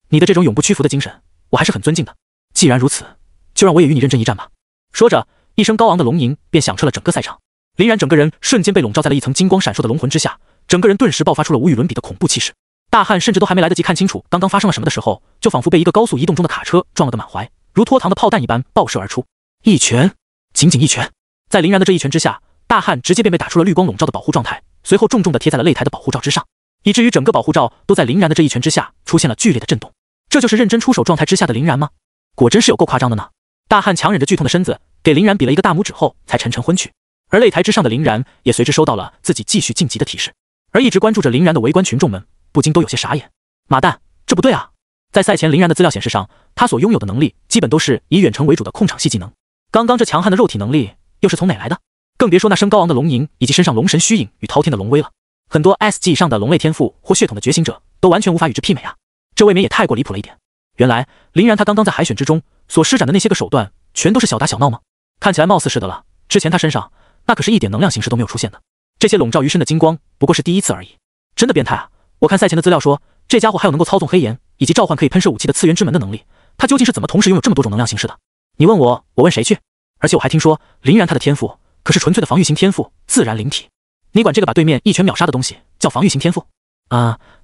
你的这种永不屈服的精神，我还是很尊敬的。既然如此，就让我也与你认真一战吧。”说着，一声高昂的龙吟便响彻了整个赛场。林然整个人瞬间被笼罩在了一层金光闪烁的龙魂之下，整个人顿时爆发出了无与伦比的恐怖气势。大汉甚至都还没来得及看清楚刚刚发生了什么的时候，就仿佛被一个高速移动中的卡车撞了个满怀，如脱膛的炮弹一般爆射而出。一拳，仅仅一拳，在林然的这一拳之下，大汉直接便被打出了绿光笼罩的保护状态，随后重重的贴在了擂台的保护罩之上，以至于整个保护罩都在林然的这一拳之下出现了剧烈的震动。这就是认真出手状态之下的林然吗？果真是有够夸张的呢。大汉强忍着剧痛的身子，给林然比了一个大拇指后，才沉沉昏去。而擂台之上的林然也随之收到了自己继续晋级的提示，而一直关注着林然的围观群众们不禁都有些傻眼。妈蛋，这不对啊！在赛前林然的资料显示上，他所拥有的能力基本都是以远程为主的控场系技能，刚刚这强悍的肉体能力又是从哪来的？更别说那声高昂的龙吟以及身上龙神虚影与滔天的龙威了。很多 S 级以上的龙类天赋或血统的觉醒者都完全无法与之媲美啊！这未免也太过离谱了一点。原来林然他刚刚在海选之中所施展的那些个手段，全都是小打小闹吗？看起来貌似是的了。之前他身上那可是一点能量形式都没有出现的，这些笼罩于身的金光不过是第一次而已。真的变态啊！我看赛前的资料说，这家伙还有能够操纵黑炎以及召唤可以喷射武器的次元之门的能力，他究竟是怎么同时拥有这么多种能量形式的？你问我，我问谁去？而且我还听说，林然他的天赋可是纯粹的防御型天赋，自然灵体。你管这个把对面一拳秒杀的东西叫防御型天赋？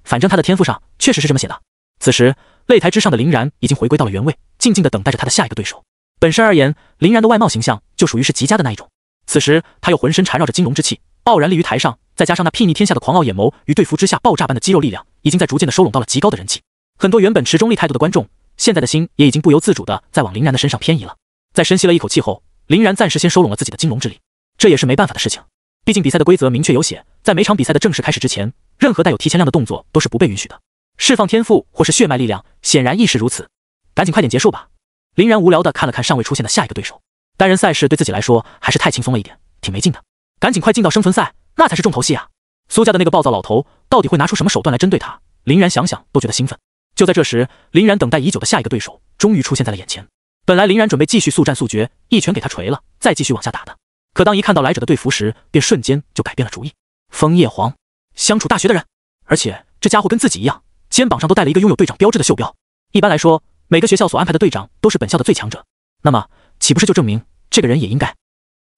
反正他的天赋上确实是这么写的。此时，擂台之上的林然已经回归到了原位，静静地等待着他的下一个对手。本身而言，林然的外貌形象就属于是极佳的那一种。此时，他又浑身缠绕着金龙之气，傲然立于台上，再加上那睥睨天下的狂傲眼眸与对付之下爆炸般的肌肉力量，已经在逐渐的收拢到了极高的人气。很多原本持中立态度的观众，现在的心也已经不由自主的在往林然的身上偏移了。在深吸了一口气后，林然暂时先收拢了自己的金龙之力，这也是没办法的事情。毕竟比赛的规则明确有写，在每场比赛的正式开始之前，任何带有提前量的动作都是不被允许的。释放天赋或是血脉力量，显然亦是如此。赶紧快点结束吧。林然无聊地看了看尚未出现的下一个对手，单人赛事对自己来说还是太轻松了一点，挺没劲的。赶紧快进到生存赛，那才是重头戏啊！苏家的那个暴躁老头到底会拿出什么手段来针对他？林然想想都觉得兴奋。就在这时，林然等待已久的下一个对手终于出现在了眼前。本来林然准备继续速战速决，一拳给他锤了，再继续往下打的。可当一看到来者的队服时，便瞬间就改变了主意。枫叶皇，相处大学的人，而且这家伙跟自己一样，肩膀上都带了一个拥有队长标志的袖标。一般来说，每个学校所安排的队长都是本校的最强者，那么岂不是就证明这个人也应该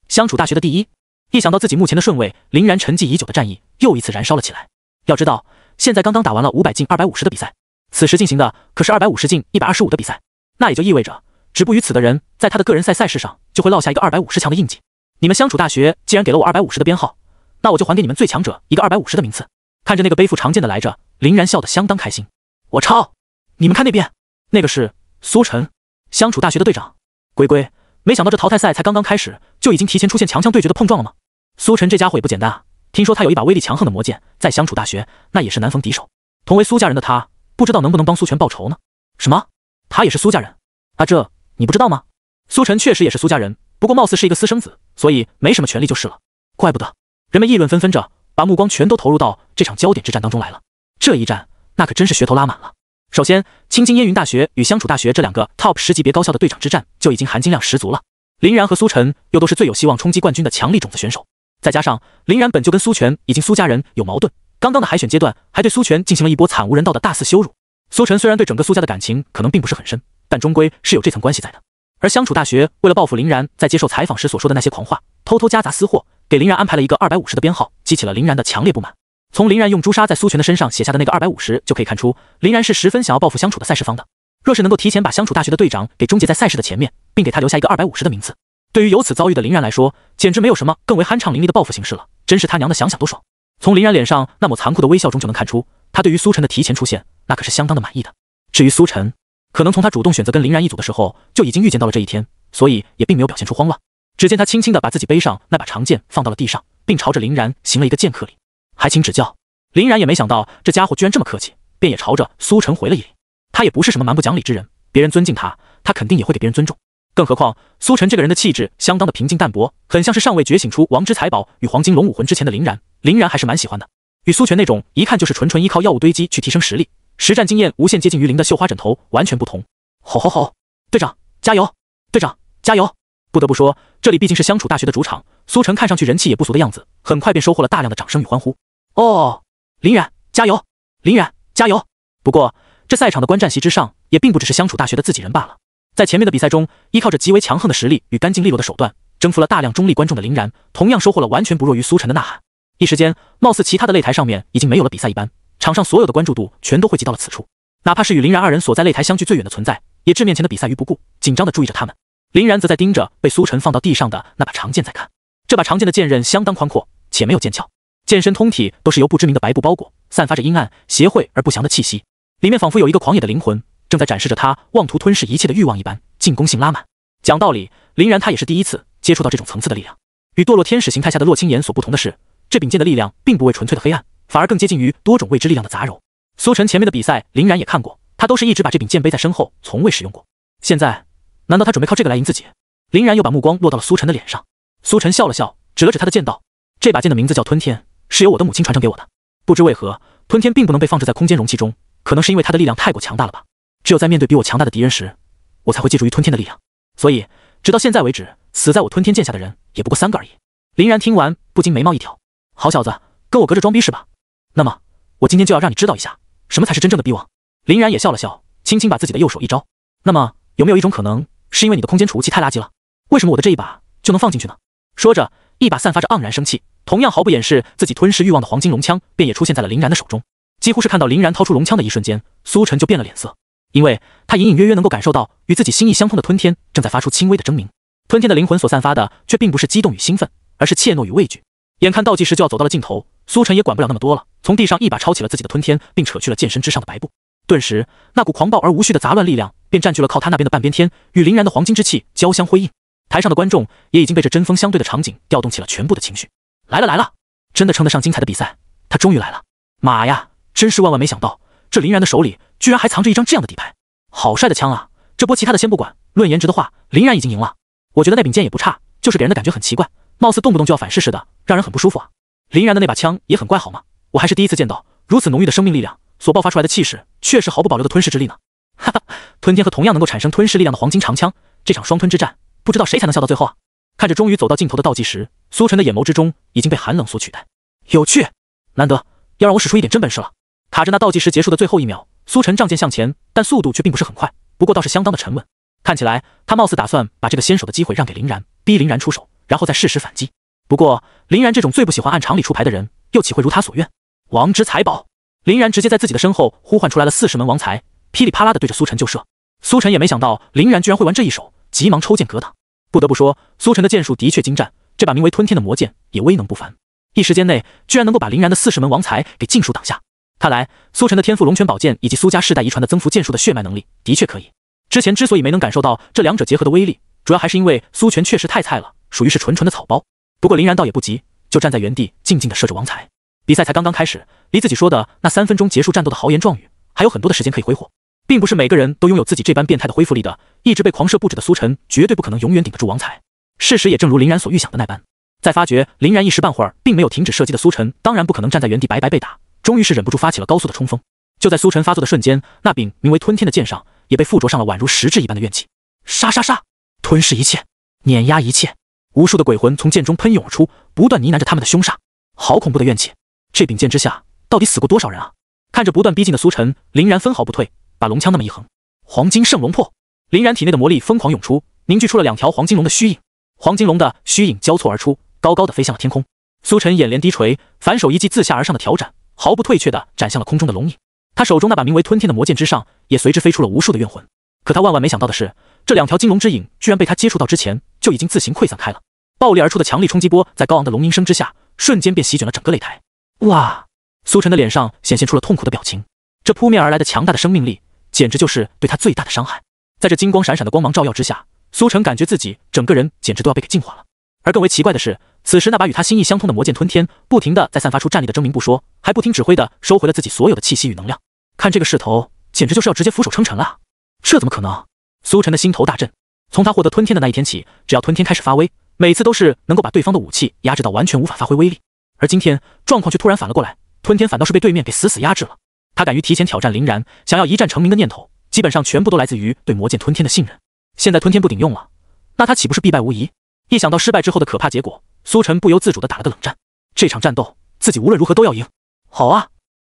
相处大学的第一？一想到自己目前的顺位，林然沉寂已久的战意又一次燃烧了起来。要知道，现在刚刚打完了500进250的比赛，此时进行的可是250进125的比赛，那也就意味着止步于此的人，在他的个人赛事上就会落下一个250强的印记。你们相处大学既然给了我250的编号，那我就还给你们最强者一个250的名次。看着那个背负长剑的来着，林然笑得相当开心。我操！你们看那边，那个是苏晨，相处大学的队长。龟龟，没想到这淘汰赛才刚刚开始，就已经提前出现强强对决的碰撞了吗？苏晨这家伙也不简单啊，听说他有一把威力强横的魔剑，在相处大学那也是难逢敌手。同为苏家人的他，不知道能不能帮苏全报仇呢？什么？他也是苏家人？啊，这你不知道吗？苏晨确实也是苏家人，不过貌似是一个私生子，所以没什么权利就是了。怪不得人们议论纷纷着，把目光全都投入到这场焦点之战当中来了。这一战那可真是噱头拉满了。首先，青金烟云大学与相处大学这两个 TOP 10级别高校的队长之战就已经含金量十足了。林然和苏晨又都是最有希望冲击冠军的强力种子选手，再加上林然本就跟苏全以及苏家人有矛盾，刚刚的海选阶段还对苏全进行了一波惨无人道的大肆羞辱。苏晨虽然对整个苏家的感情可能并不是很深，但终归是有这层关系在的。而相处大学为了报复林然在接受采访时所说的那些狂话，偷偷夹杂私货，给林然安排了一个250的编号，激起了林然的强烈不满。从林然用朱砂在苏全的身上写下的那个250就可以看出，林然是十分想要报复相处的赛事方的。若是能够提前把相处大学的队长给终结在赛事的前面，并给他留下一个250的名次，对于有此遭遇的林然来说，简直没有什么更为酣畅淋漓的报复形式了，真是他娘的想想都爽。从林然脸上那抹残酷的微笑中就能看出，他对于苏晨的提前出现那可是相当的满意的。至于苏晨，可能从他主动选择跟林然一组的时候就已经预见到了这一天，所以也并没有表现出慌乱。只见他轻轻地把自己背上那把长剑放到了地上，并朝着林然行了一个剑客礼，还请指教。林然也没想到这家伙居然这么客气，便也朝着苏晨回了一礼。他也不是什么蛮不讲理之人，别人尊敬他，他肯定也会给别人尊重。更何况苏晨这个人的气质相当的平静淡泊，很像是尚未觉醒出王之财宝与黄金龙武魂之前的林然，林然还是蛮喜欢的。与苏全那种一看就是纯依靠药物堆积去提升实力，实战经验无限接近于零的绣花枕头完全不同。吼吼吼！队长加油！队长加油！不得不说，这里毕竟是相处大学的主场，苏晨看上去人气也不俗的样子，很快便收获了大量的掌声与欢呼。哦，林然加油！林然加油！不过这赛场的观战席之上，也并不只是相处大学的自己人罢了。在前面的比赛中，依靠着极为强横的实力与干净利落的手段，征服了大量中立观众的林然，同样收获了完全不弱于苏晨的呐喊。一时间，貌似其他的擂台上面已经没有了比赛一般，场上所有的关注度全都汇集到了此处。哪怕是与林然二人所在擂台相距最远的存在，也置面前的比赛于不顾，紧张地注意着他们。林然则在盯着被苏晨放到地上的那把长剑在看。这把长剑的剑刃相当宽阔，且没有剑鞘，剑身通体都是由不知名的白布包裹，散发着阴暗、邪秽而不祥的气息，里面仿佛有一个狂野的灵魂，正在展示着他妄图吞噬一切的欲望一般，进攻性拉满。讲道理，林然他也是第一次接触到这种层次的力量。与堕落天使形态下的洛青岩所不同的是，这柄剑的力量并不为纯粹的黑暗，反而更接近于多种未知力量的杂糅。苏晨前面的比赛，林然也看过，他都是一直把这柄剑背在身后，从未使用过。现在，难道他准备靠这个来赢自己？林然又把目光落到了苏晨的脸上。苏晨笑了笑，指了指他的剑道：“这把剑的名字叫吞天，是由我的母亲传承给我的。不知为何，吞天并不能被放置在空间容器中，可能是因为它的力量太过强大了吧。只有在面对比我强大的敌人时，我才会借助于吞天的力量。所以，直到现在为止，死在我吞天剑下的人也不过3个而已。”林然听完，不禁眉毛一挑：“好小子，跟我隔着装逼是吧？那么，我今天就要让你知道一下，什么才是真正的逼王。林然也笑了笑，轻轻把自己的右手一招。那么，有没有一种可能，是因为你的空间储物器太垃圾了？为什么我的这一把就能放进去呢？说着，一把散发着盎然生气，同样毫不掩饰自己吞噬欲望的黄金龙枪，便也出现在了林然的手中。几乎是看到林然掏出龙枪的一瞬间，苏晨就变了脸色，因为他隐隐约约能够感受到与自己心意相通的吞天正在发出轻微的狰鸣。吞天的灵魂所散发的却并不是激动与兴奋，而是怯懦与畏惧。眼看倒计时就要走到了尽头，苏晨也管不了那么多了，从地上一把抄起了自己的吞天，并扯去了剑身之上的白布。顿时，那股狂暴而无序的杂乱力量便占据了靠他那边的半边天，与林然的黄金之气交相辉映。台上的观众也已经被这针锋相对的场景调动起了全部的情绪。来了来了，真的称得上精彩的比赛，他终于来了！妈呀，真是万万没想到，这林然的手里居然还藏着一张这样的底牌，好帅的枪啊！这波其他的先不管，论颜值的话，林然已经赢了。我觉得那柄剑也不差，就是给人的感觉很奇怪，貌似动不动就要反噬似的，让人很不舒服啊。林然的那把枪也很怪好吗？我还是第一次见到如此浓郁的生命力量所爆发出来的气势，确实毫不保留的吞噬之力呢。哈哈，吞天和同样能够产生吞噬力量的黄金长枪，这场双吞之战，不知道谁才能笑到最后啊！看着终于走到尽头的倒计时，苏晨的眼眸之中已经被寒冷所取代。有趣，难得，要让我使出一点真本事了。卡着那倒计时结束的最后1秒，苏晨仗剑向前，但速度却并不是很快，不过倒是相当的沉稳。看起来他貌似打算把这个先手的机会让给林然，逼林然出手，然后再适时反击。不过林然这种最不喜欢按常理出牌的人，又岂会如他所愿？王之财宝！林然直接在自己的身后呼唤出来了40门王财，噼里啪啦的对着苏晨就射。苏晨也没想到林然居然会玩这一手，急忙抽剑格挡。不得不说，苏晨的剑术的确精湛，这把名为吞天的魔剑也威能不凡，一时间内居然能够把林然的40门王财给尽数挡下。看来苏晨的天赋龙泉宝剑以及苏家世代遗传的增幅剑术的血脉能力的确可以。之前之所以没能感受到这两者结合的威力，主要还是因为苏全确实太菜了，属于是纯纯的草包。不过林然倒也不急，就站在原地静静地射着王财。比赛才刚刚开始，离自己说的那3分钟结束战斗的豪言壮语还有很多的时间可以挥霍，并不是每个人都拥有自己这般变态的恢复力的。一直被狂射不止的苏晨绝对不可能永远顶得住王财。事实也正如林然所预想的那般，在发觉林然一时半会儿并没有停止射击的苏晨，当然不可能站在原地白白被打，终于是忍不住发起了高速的冲锋。就在苏晨发作的瞬间，那柄名为吞天的剑上也被附着上了宛如实质一般的怨气。杀杀杀，吞噬一切，碾压一切。无数的鬼魂从剑中喷涌而出，不断呢喃着他们的凶煞。好恐怖的怨气！这柄剑之下到底死过多少人啊？看着不断逼近的苏晨，林然分毫不退，把龙枪那么一横，黄金圣龙破。林然体内的魔力疯狂涌出，凝聚出了2条黄金龙的虚影。黄金龙的虚影交错而出，高高的飞向了天空。苏晨眼帘低垂，反手一记自下而上的挑斩，毫不退却地斩向了空中的龙影。他手中那把名为吞天的魔剑之上，也随之飞出了无数的怨魂。可他万万没想到的是，这2条金龙之影居然被他接触到之前就已经自行溃散开了。暴力而出的强力冲击波在高昂的龙吟声之下，瞬间便席卷了整个擂台。哇！苏晨的脸上显现出了痛苦的表情，这扑面而来的强大的生命力，简直就是对他最大的伤害。在这金光闪闪的光芒照耀之下，苏晨感觉自己整个人简直都要被给净化了。而更为奇怪的是，此时那把与他心意相通的魔剑吞天，不停地在散发出战力的狰鸣不说，还不听指挥地收回了自己所有的气息与能量。看这个势头，简直就是要直接俯首称臣了啊！这怎么可能？苏晨的心头大震。从他获得吞天的那一天起，只要吞天开始发威，每次都是能够把对方的武器压制到完全无法发挥威力。而今天状况却突然反了过来，吞天反倒是被对面给死死压制了。他敢于提前挑战林然，想要一战成名的念头，基本上全部都来自于对魔剑吞天的信任。现在吞天不顶用了，那他岂不是必败无疑？一想到失败之后的可怕结果，苏晨不由自主地打了个冷战。这场战斗自己无论如何都要赢。好啊！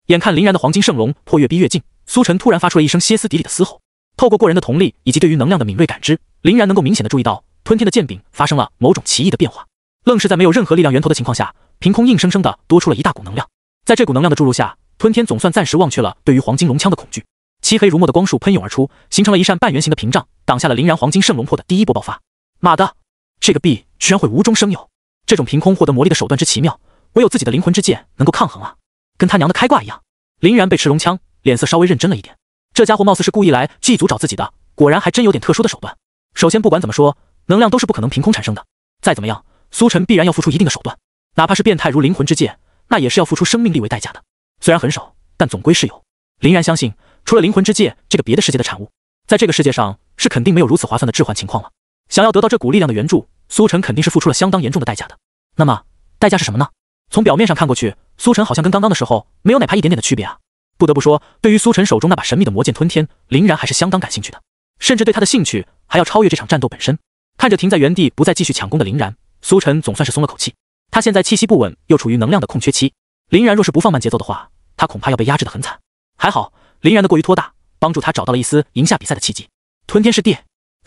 眼看林然的黄金圣龙破越逼越近，苏晨突然发出了一声歇斯底里的嘶吼。透过过人的瞳力以及对于能量的敏锐感知，林然能够明显地注意到吞天的剑柄发生了某种奇异的变化，愣是在没有任何力量源头的情况下，凭空硬生生地多出了一大股能量。在这股能量的注入下，吞天总算暂时忘却了对于黄金龙枪的恐惧。漆黑如墨的光束喷涌而出，形成了一扇半圆形的屏障，挡下了林然黄金圣龙破的第一波爆发。妈的，这个币居然会无中生有！这种凭空获得魔力的手段之奇妙，唯有自己的灵魂之剑能够抗衡啊！跟他娘的开挂一样。林然被持龙枪，脸色稍微认真了一点。这家伙貌似是故意来祭祖找自己的，果然还真有点特殊的手段。首先不管怎么说，能量都是不可能凭空产生的，再怎么样，苏晨必然要付出一定的手段，哪怕是变态如灵魂之戒，那也是要付出生命力为代价的。虽然很少，但总归是有。林然相信，除了灵魂之戒这个别的世界的产物，在这个世界上是肯定没有如此划算的置换情况了。想要得到这股力量的援助，苏晨肯定是付出了相当严重的代价的。那么代价是什么呢？从表面上看过去，苏晨好像跟刚刚的时候没有哪怕一点点的区别啊。不得不说，对于苏晨手中那把神秘的魔剑吞天，林然还是相当感兴趣的，甚至对他的兴趣还要超越这场战斗本身。看着停在原地不再继续抢攻的林然，苏晨总算是松了口气。他现在气息不稳，又处于能量的空缺期。林然若是不放慢节奏的话，他恐怕要被压制得很惨。还好林然的过于托大，帮助他找到了一丝赢下比赛的契机。吞天是地，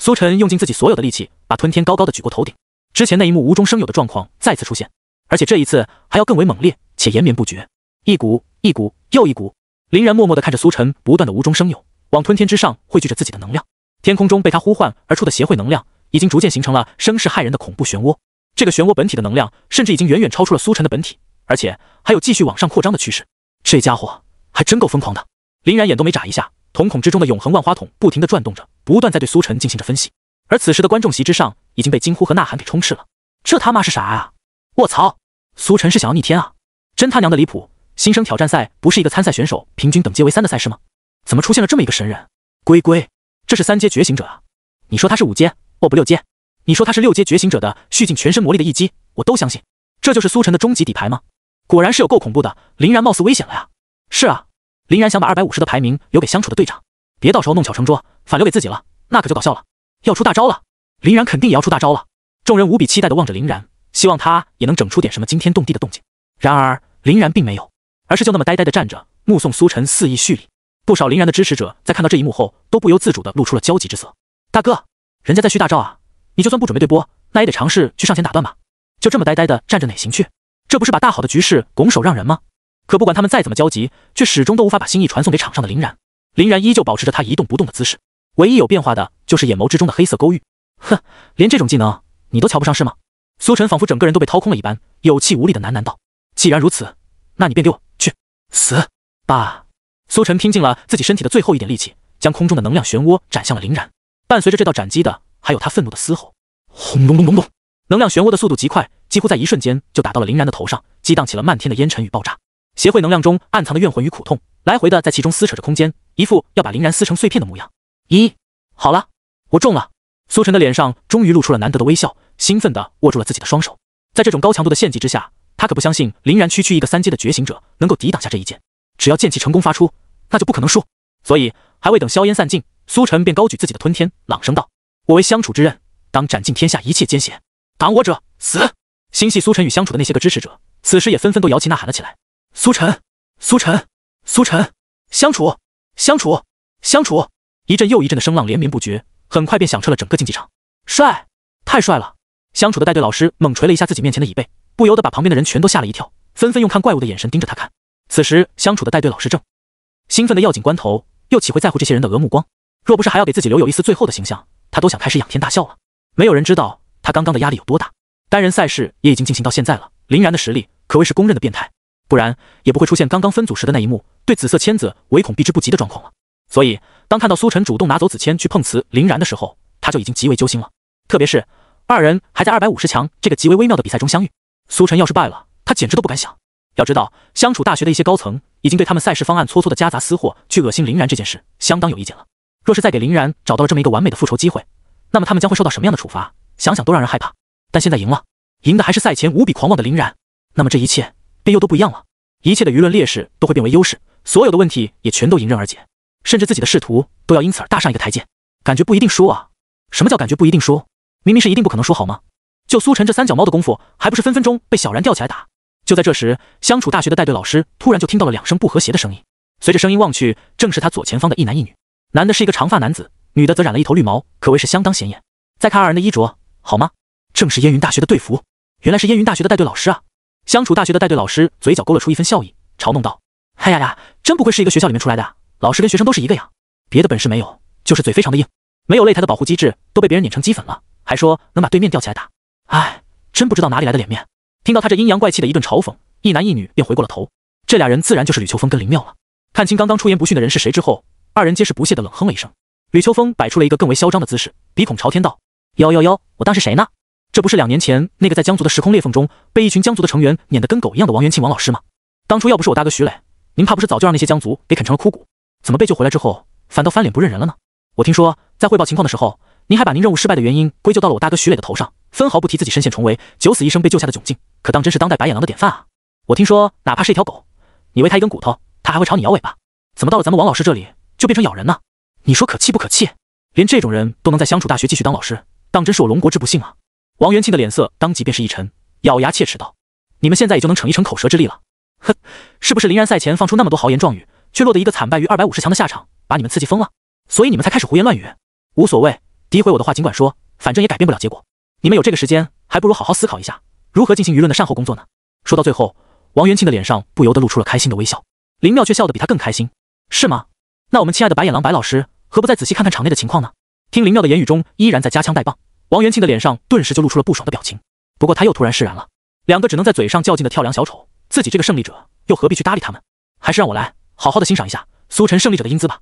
苏晨用尽自己所有的力气，把吞天高高的举过头顶。之前那一幕无中生有的状况再次出现，而且这一次还要更为猛烈且延绵不绝，一股一股又一股。林然默默地看着苏晨不断的无中生有，往吞天之上汇聚着自己的能量。天空中被他呼唤而出的协会能量，已经逐渐形成了声势骇人的恐怖漩涡。这个漩涡本体的能量，甚至已经远远超出了苏晨的本体，而且还有继续往上扩张的趋势。这家伙还真够疯狂的。林然眼都没眨一下，瞳孔之中的永恒万花筒不停地转动着，不断在对苏晨进行着分析。而此时的观众席之上，已经被惊呼和呐喊给充斥了。这他妈是啥啊？卧槽！苏晨是想要逆天啊？真他娘的离谱！新生挑战赛不是一个参赛选手平均等阶为3的赛事吗？怎么出现了这么一个神人？龟龟，这是3阶觉醒者啊！你说他是5阶，不6阶？你说他是6阶觉醒者的蓄尽全身魔力的一击，我都相信。这就是苏晨的终极底牌吗？果然是有够恐怖的。林然貌似危险了呀。是啊，林然想把250的排名留给相处的队长，别到时候弄巧成拙，反留给自己了，那可就搞笑了。要出大招了，林然肯定也要出大招了。众人无比期待地望着林然，希望他也能整出点什么惊天动地的动静。然而林然并没有，而是就那么呆呆地站着，目送苏晨肆意蓄力。不少林然的支持者在看到这一幕后，都不由自主地露出了焦急之色。大哥，人家在蓄大招啊，你就算不准备对波，那也得尝试去上前打断吧。就这么呆呆地站着哪行去？这不是把大好的局势拱手让人吗？可不管他们再怎么焦急，却始终都无法把心意传送给场上的林然。林然依旧保持着他一动不动的姿势，唯一有变化的就是眼眸之中的黑色勾玉。哼，连这种技能你都瞧不上是吗？苏晨仿佛整个人都被掏空了一般，有气无力的喃喃道：既然如此，那你便给我去死吧！苏晨拼尽了自己身体的最后一点力气，将空中的能量漩涡斩向了林然。伴随着这道斩击的，还有他愤怒的嘶吼。轰隆隆隆隆！能量漩涡的速度极快，几乎在一瞬间就打到了林然的头上，激荡起了漫天的烟尘与爆炸。协会能量中暗藏的怨魂与苦痛，来回的在其中撕扯着空间，一副要把林然撕成碎片的模样。好了，我中了！苏晨的脸上终于露出了难得的微笑，兴奋地握住了自己的双手。在这种高强度的献祭之下，他可不相信林然区区一个3阶的觉醒者能够抵挡下这一剑。只要剑气成功发出，那就不可能输。所以还未等硝烟散尽，苏晨便高举自己的吞天，朗声道：我为相处之刃，当斩尽天下一切奸邪，挡我者死！心系苏晨与相处的那些个支持者，此时也纷纷都摇旗呐喊了起来。苏晨，苏晨，苏晨，相处，相处，相处！一阵又一阵的声浪连绵不绝，很快便响彻了整个竞技场。帅，太帅了！相处的带队老师猛捶了一下自己面前的椅背，不由得把旁边的人全都吓了一跳，纷纷用看怪物的眼神盯着他看。此时相处的带队老师正兴奋的要紧关头，又岂会在乎这些人的目光？若不是还要给自己留有一丝最后的形象，他都想开始仰天大笑了。没有人知道他刚刚的压力有多大。单人赛事也已经进行到现在了，林然的实力可谓是公认的变态，不然也不会出现刚刚分组时的那一幕对紫色签子唯恐避之不及的状况了。所以当看到苏晨主动拿走紫签去碰瓷林然的时候，他就已经极为揪心了。特别是二人还在250强这个极为微妙的比赛中相遇，苏晨要是败了，他简直都不敢想。要知道，相处大学的一些高层已经对他们赛事方案搓搓的夹杂私货去恶心林然这件事相当有意见了。若是再给林然找到了这么一个完美的复仇机会，那么他们将会受到什么样的处罚？想想都让人害怕。但现在赢了，赢的还是赛前无比狂妄的林然，那么这一切便又都不一样了。一切的舆论劣势都会变为优势，所有的问题也全都迎刃而解，甚至自己的仕途都要因此而大上一个台阶。感觉不一定输啊？什么叫感觉不一定输？明明是一定不可能输好吗？就苏晨这3脚猫的功夫，还不是分分钟被小然吊起来打？就在这时，相处大学的带队老师突然就听到了2声不和谐的声音。随着声音望去，正是他左前方的一男一女。男的是一个长发男子，女的则染了一头绿毛，可谓是相当显眼。再看二人的衣着，好吗？正是烟云大学的队服。原来是烟云大学的带队老师啊！相处大学的带队老师嘴角勾勒出一份笑意，嘲弄道：哎呀呀，真不愧是一个学校里面出来的呀，老师跟学生都是一个呀，别的本事没有，就是嘴非常的硬，没有擂台的保护机制，都被别人碾成齑粉了，还说能把对面吊起来打。哎，真不知道哪里来的脸面。听到他这阴阳怪气的一顿嘲讽，一男一女便回过了头。这俩人自然就是吕秋风跟林妙了。看清刚刚出言不逊的人是谁之后，二人皆是不屑地冷哼了一声。吕秋风摆出了一个更为嚣张的姿势，鼻孔朝天道：哟哟哟，我当是谁呢？这不是2年前那个在江族的时空裂缝中被一群江族的成员撵得跟狗一样的王元庆王老师吗？当初要不是我大哥徐磊，您怕不是早就让那些江族给啃成了枯骨？怎么被救回来之后，反倒翻脸不认人了呢？我听说在汇报情况的时候，您还把您任务失败的原因归咎到了我大哥徐磊的头上，分毫不提自己身陷重围、九死一生被救下的窘境，可当真是当代白眼狼的典范啊！我听说哪怕是一条狗，你喂它一根骨头，它还会朝你摇尾巴，怎么到了咱们王老师这里就变成咬人呢？你说可气不可气？连这种人都能在相处大学继续当老师，当真是我龙国之不幸啊！王元庆的脸色当即便是一沉，咬牙切齿道：你们现在也就能逞一逞口舌之力了。哼，是不是林然赛前放出那么多豪言壮语，却落得一个惨败于250强的下场，把你们刺激疯了？所以你们才开始胡言乱语？无所谓，诋毁我的话尽管说，反正也改变不了结果。你们有这个时间，还不如好好思考一下，如何进行舆论的善后工作呢？说到最后，王元庆的脸上不由得露出了开心的微笑，林妙却笑得比他更开心。是吗？那我们亲爱的白眼狼白老师，何不再仔细看看场内的情况呢？听林妙的言语中依然在夹枪带棒，王元庆的脸上顿时就露出了不爽的表情。不过他又突然释然了，两个只能在嘴上较劲的跳梁小丑，自己这个胜利者又何必去搭理他们？还是让我来好好的欣赏一下苏晨胜利者的英姿吧。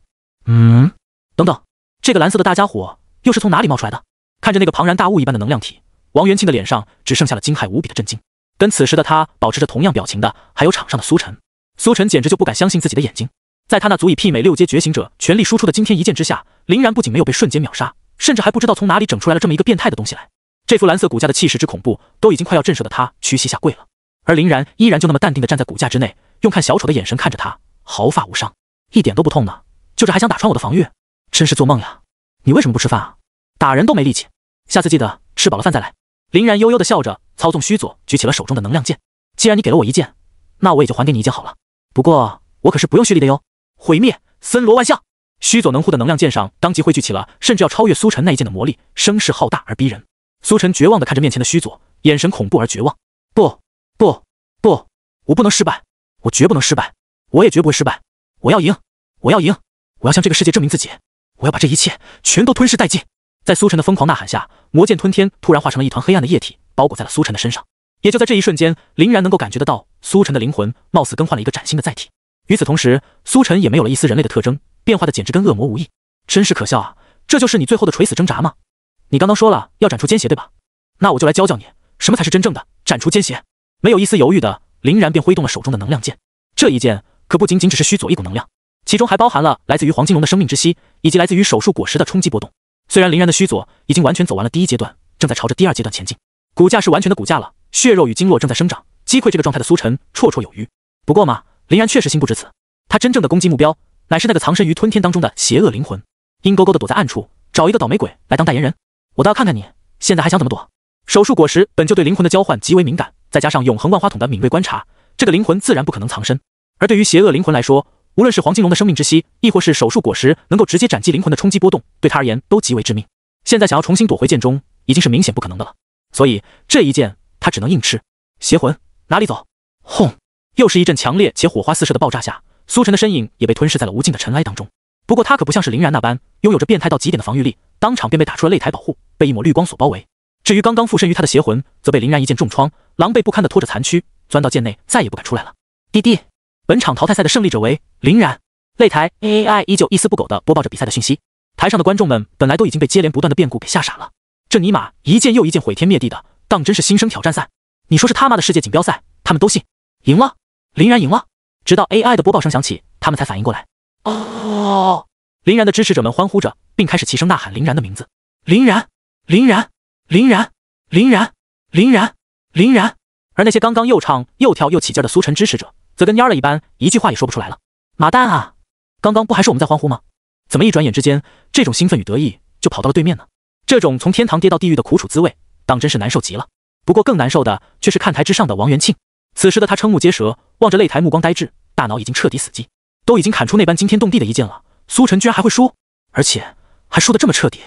等等，这个蓝色的大家伙又是从哪里冒出来的？看着那个庞然大物一般的能量体，王元庆的脸上只剩下了惊骇无比的震惊。跟此时的他保持着同样表情的还有场上的苏晨。苏晨简直就不敢相信自己的眼睛，在他那足以媲美6阶觉醒者全力输出的惊天一剑之下，林然不仅没有被瞬间秒杀，甚至还不知道从哪里整出来了这么一个变态的东西来。这副蓝色骨架的气势之恐怖，都已经快要震慑的他屈膝下跪了。而林然依然就那么淡定地站在骨架之内，用看小丑的眼神看着他，毫发无伤，一点都不痛呢，就这还想打穿我的防御？真是做梦呀！你为什么不吃饭啊？打人都没力气，下次记得吃饱了饭再来。林然悠悠地笑着，操纵须佐举起了手中的能量剑。既然你给了我一剑，那我也就还给你一剑好了。不过我可是不用蓄力的哟。毁灭森罗万象，须佐能护的能量剑上当即汇聚起了甚至要超越苏晨那一剑的魔力，声势浩大而逼人。苏晨绝望地看着面前的须佐，眼神恐怖而绝望。不，我不能失败，我绝不能失败，我也绝不会失败。我要赢，我要赢，我要向这个世界证明自己，我要把这一切全都吞噬殆尽。在苏晨的疯狂呐喊下，魔剑吞天突然化成了一团黑暗的液体，包裹在了苏晨的身上。也就在这一瞬间，林然能够感觉得到苏晨的灵魂貌似更换了一个崭新的载体。与此同时，苏晨也没有了一丝人类的特征，变化的简直跟恶魔无异。真是可笑啊！这就是你最后的垂死挣扎吗？你刚刚说了要斩出奸邪对吧？那我就来教教你，什么才是真正的斩出奸邪。没有一丝犹豫的，林然便挥动了手中的能量剑。这一剑可不仅仅只是须佐一股能量，其中还包含了来自于黄金龙的生命之息，以及来自于手术果实的冲击波动。虽然林然的须佐已经完全走完了第一阶段，正在朝着第二阶段前进，骨架是完全的骨架了，血肉与经络正在生长，击溃这个状态的苏晨绰绰有余。不过嘛，林然确实心不至此，他真正的攻击目标乃是那个藏身于吞天当中的邪恶灵魂，阴勾勾的躲在暗处，找一个倒霉鬼来当代言人。我倒要看看你现在还想怎么躲。手术果实本就对灵魂的交换极为敏感，再加上永恒万花筒的敏锐观察，这个灵魂自然不可能藏身。而对于邪恶灵魂来说，无论是黄金龙的生命之息，亦或是手术果实能够直接斩击灵魂的冲击波动，对他而言都极为致命。现在想要重新躲回剑中，已经是明显不可能的了。所以这一剑他只能硬吃。邪魂哪里走？轰！又是一阵强烈且火花四射的爆炸下，苏晨的身影也被吞噬在了无尽的尘埃当中。不过他可不像是林然那般拥有着变态到极点的防御力，当场便被打出了擂台保护，被一抹绿光所包围。至于刚刚附身于他的邪魂，则被林然一剑重创，狼狈不堪地拖着残躯钻到剑内，再也不敢出来了。滴滴，本场淘汰赛的胜利者为林然。擂台 AI 依旧一丝不苟地播报着比赛的讯息。台上的观众们本来都已经被接连不断的变故给吓傻了，这尼玛一剑又一剑毁天灭地的，当真是新生挑战赛。你说是他妈的世界锦标赛，他们都信？赢了，林然赢了。直到 AI 的播报声响起，他们才反应过来。哦！林然的支持者们欢呼着，并开始齐声呐喊林然的名字。林然，林然，林然，林然，林然，林然。而那些刚刚又唱又跳又起劲的苏晨支持者，则跟蔫了一般，一句话也说不出来了。马蛋啊！刚刚不还是我们在欢呼吗？怎么一转眼之间，这种兴奋与得意就跑到了对面呢？这种从天堂跌到地狱的苦楚滋味，当真是难受极了。不过更难受的却是看台之上的王元庆。此时的他瞠目结舌，望着擂台目光呆滞，大脑已经彻底死机。都已经砍出那般惊天动地的一剑了，苏晨居然还会输，而且还输得这么彻底。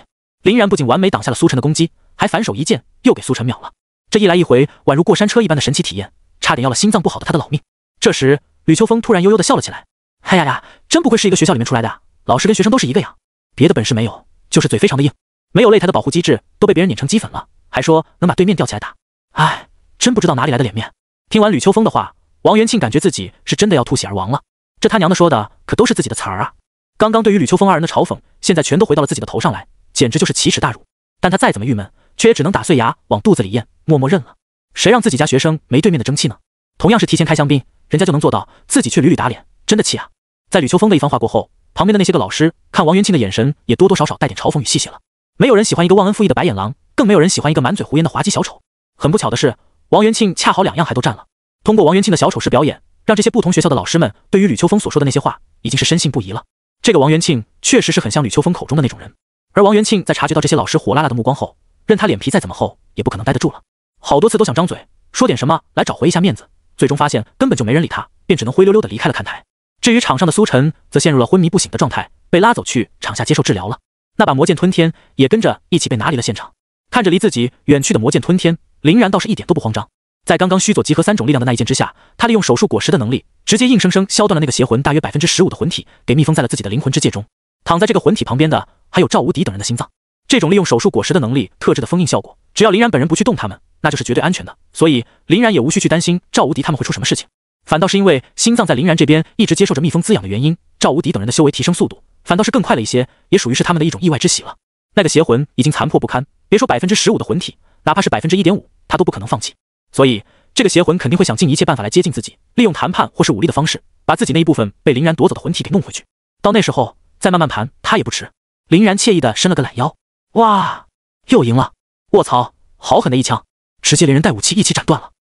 林然不仅完美挡下了苏晨的攻击，还反手一剑又给苏晨秒了。这一来一回，宛如过山车一般的神奇体验，差点要了心脏不好的他的老命。这时吕秋风突然悠悠地笑了起来。哎呀呀，真不愧是一个学校里面出来的，老师跟学生都是一个样，别的本事没有，就是嘴非常的硬。没有擂台的保护机制，都被别人碾成齑粉了，还说能把对面吊起来打。哎，真不知道哪里来的脸面。听完吕秋风的话，王元庆感觉自己是真的要吐血而亡了。这他娘的说的可都是自己的词儿啊！刚刚对于吕秋风二人的嘲讽，现在全都回到了自己的头上来，简直就是奇耻大辱。但他再怎么郁闷，却也只能打碎牙往肚子里咽，默默认了。谁让自己家学生没对面的争气呢？同样是提前开香槟，人家就能做到，自己却屡屡打脸，真的气啊！在吕秋风的一番话过后，旁边的那些个老师看王元庆的眼神也多多少少带点嘲讽与戏谑了。没有人喜欢一个忘恩负义的白眼狼，更没有人喜欢一个满嘴胡言的滑稽小丑。很不巧的是，王元庆恰好两样还都占了。通过王元庆的小丑式表演，让这些不同学校的老师们对于吕秋风所说的那些话已经是深信不疑了。这个王元庆确实是很像吕秋风口中的那种人。而王元庆在察觉到这些老师火辣辣的目光后，任他脸皮再怎么厚，也不可能待得住了。好多次都想张嘴说点什么来找回一下面子，最终发现根本就没人理他，便只能灰溜溜地离开了看台。至于场上的苏晨，则陷入了昏迷不醒的状态，被拉走去场下接受治疗了。那把魔剑吞天也跟着一起被拿离了现场。看着离自己远去的魔剑吞天，林然倒是一点都不慌张。在刚刚须佐集合3种力量的那一剑之下，他利用手术果实的能力，直接硬生生削断了那个邪魂大约15%的魂体，给密封在了自己的灵魂之戒中。躺在这个魂体旁边的还有赵无敌等人的心脏。这种利用手术果实的能力特制的封印效果，只要林然本人不去动他们，那就是绝对安全的。所以林然也无需去担心赵无敌他们会出什么事情。反倒是因为心脏在林然这边一直接受着蜜蜂滋养的原因，赵无敌等人的修为提升速度反倒是更快了一些，也属于是他们的一种意外之喜了。那个邪魂已经残破不堪，别说15%的魂体，哪怕是1.5%，他都不可能放弃。所以这个邪魂肯定会想尽一切办法来接近自己，利用谈判或是武力的方式，把自己那一部分被林然夺走的魂体给弄回去。到那时候再慢慢盘，他也不迟。林然惬意地伸了个懒腰，哇，又赢了！卧槽，好狠的一枪，直接连人带武器一起斩断了。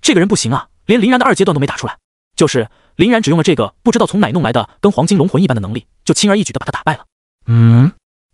这个人不行啊，连林然的2阶段都没打出来。就是林然只用了这个不知道从哪弄来的跟黄金龙魂一般的能力，就轻而易举地把他打败了。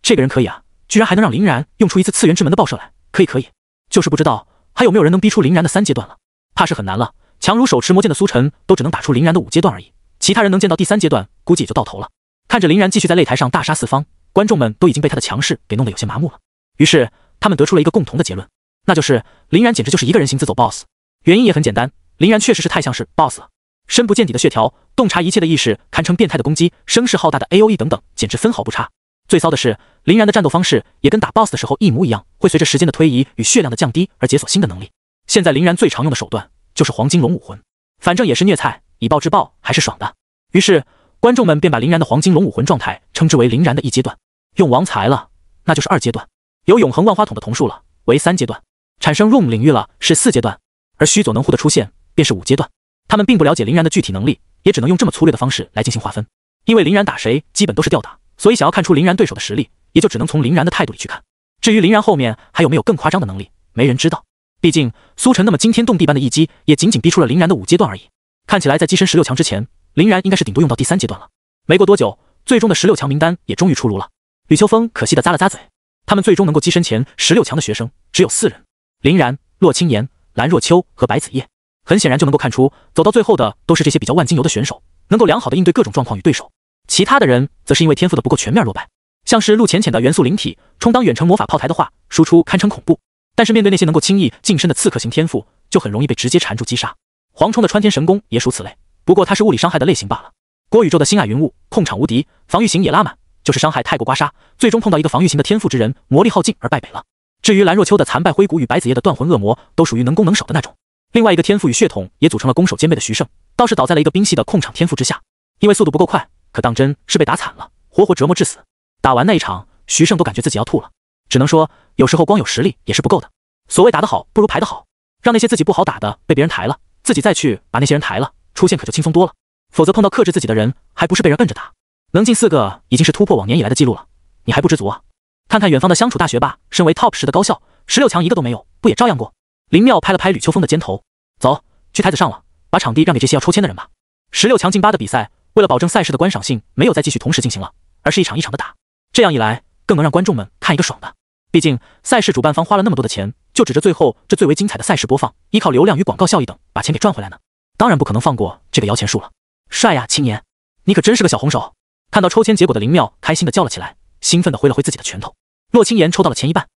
这个人可以啊，居然还能让林然用出一次次元之门的爆射来，可以。就是不知道还有没有人能逼出林然的3阶段了，怕是很难了。强如手持魔剑的苏晨都只能打出林然的5阶段而已，其他人能见到第3阶段，估计也就到头了。看着林然继续在擂台上大杀四方，观众们都已经被他的强势给弄得有些麻木了。于是他们得出了一个共同的结论，那就是林然简直就是一个人行自走 BOSS。原因也很简单，林然确实是太像是 BOSS 了，深不见底的血条，洞察一切的意识，堪称变态的攻击，声势浩大的 AOE 等等，简直分毫不差。最骚的是，林然的战斗方式也跟打 BOSS 的时候一模一样，会随着时间的推移与血量的降低而解锁新的能力。现在林然最常用的手段就是黄金龙武魂，反正也是虐菜，以暴制暴还是爽的。于是观众们便把林然的黄金龙武魂状态称之为林然的1阶段，用王财了，那就是2阶段，有永恒万花筒的瞳术了，为3阶段，产生 Room 领域了，是4阶段，而须佐能护的出现便是5阶段。他们并不了解林然的具体能力，也只能用这么粗略的方式来进行划分。因为林然打谁基本都是吊打，所以想要看出林然对手的实力，也就只能从林然的态度里去看。至于林然后面还有没有更夸张的能力，没人知道。毕竟苏晨那么惊天动地般的一击，也仅仅逼出了林然的5阶段而已。看起来在跻身16强之前，林然应该是顶多用到第3阶段了。没过多久，最终的16强名单也终于出炉了。吕秋风可惜地咂了咂嘴，他们最终能够跻身前16强的学生只有4人，林然、洛青言、蓝若秋和白子夜。很显然就能够看出，走到最后的都是这些比较万金油的选手，能够良好的应对各种状况与对手。其他的人则是因为天赋的不够全面落败，像是陆浅浅的元素灵体，充当远程魔法炮台的话，输出堪称恐怖。但是面对那些能够轻易近身的刺客型天赋，就很容易被直接缠住击杀。黄冲的穿天神功也属此类，不过它是物理伤害的类型罢了。郭宇宙的星霭云雾控场无敌，防御型也拉满，就是伤害太过刮痧，最终碰到一个防御型的天赋之人，魔力耗尽而败北了。至于蓝若秋的残败灰骨与白子夜的断魂恶魔，都属于能攻能守的那种。另外一个天赋与血统也组成了攻守兼备的徐胜，倒是倒在了一个冰系的控场天赋之下，因为速度不够快，可当真是被打惨了，活活折磨致死。打完那一场，徐胜都感觉自己要吐了。只能说有时候光有实力也是不够的，所谓打得好不如排得好，让那些自己不好打的被别人抬了，自己再去把那些人抬了，出现可就轻松多了。否则碰到克制自己的人，还不是被人摁着打。能进4个已经是突破往年以来的记录了，你还不知足啊？看看远方的相处大学霸，身为 TOP 10的高校，16强一个都没有，不也照样过？林妙拍了拍吕秋风的肩头，走，去台子上了，把场地让给这些要抽签的人吧。16强进8的比赛，为了保证赛事的观赏性，没有再继续同时进行了，而是一场一场的打。这样一来，更能让观众们看一个爽的。毕竟赛事主办方花了那么多的钱，就指着最后这最为精彩的赛事播放，依靠流量与广告效益等把钱给赚回来呢。当然不可能放过这个摇钱树了。帅呀，青年，你可真是个小红手！看到抽签结果的林妙开心的叫了起来，兴奋的挥了挥自己的拳头。洛青言抽到了前一半，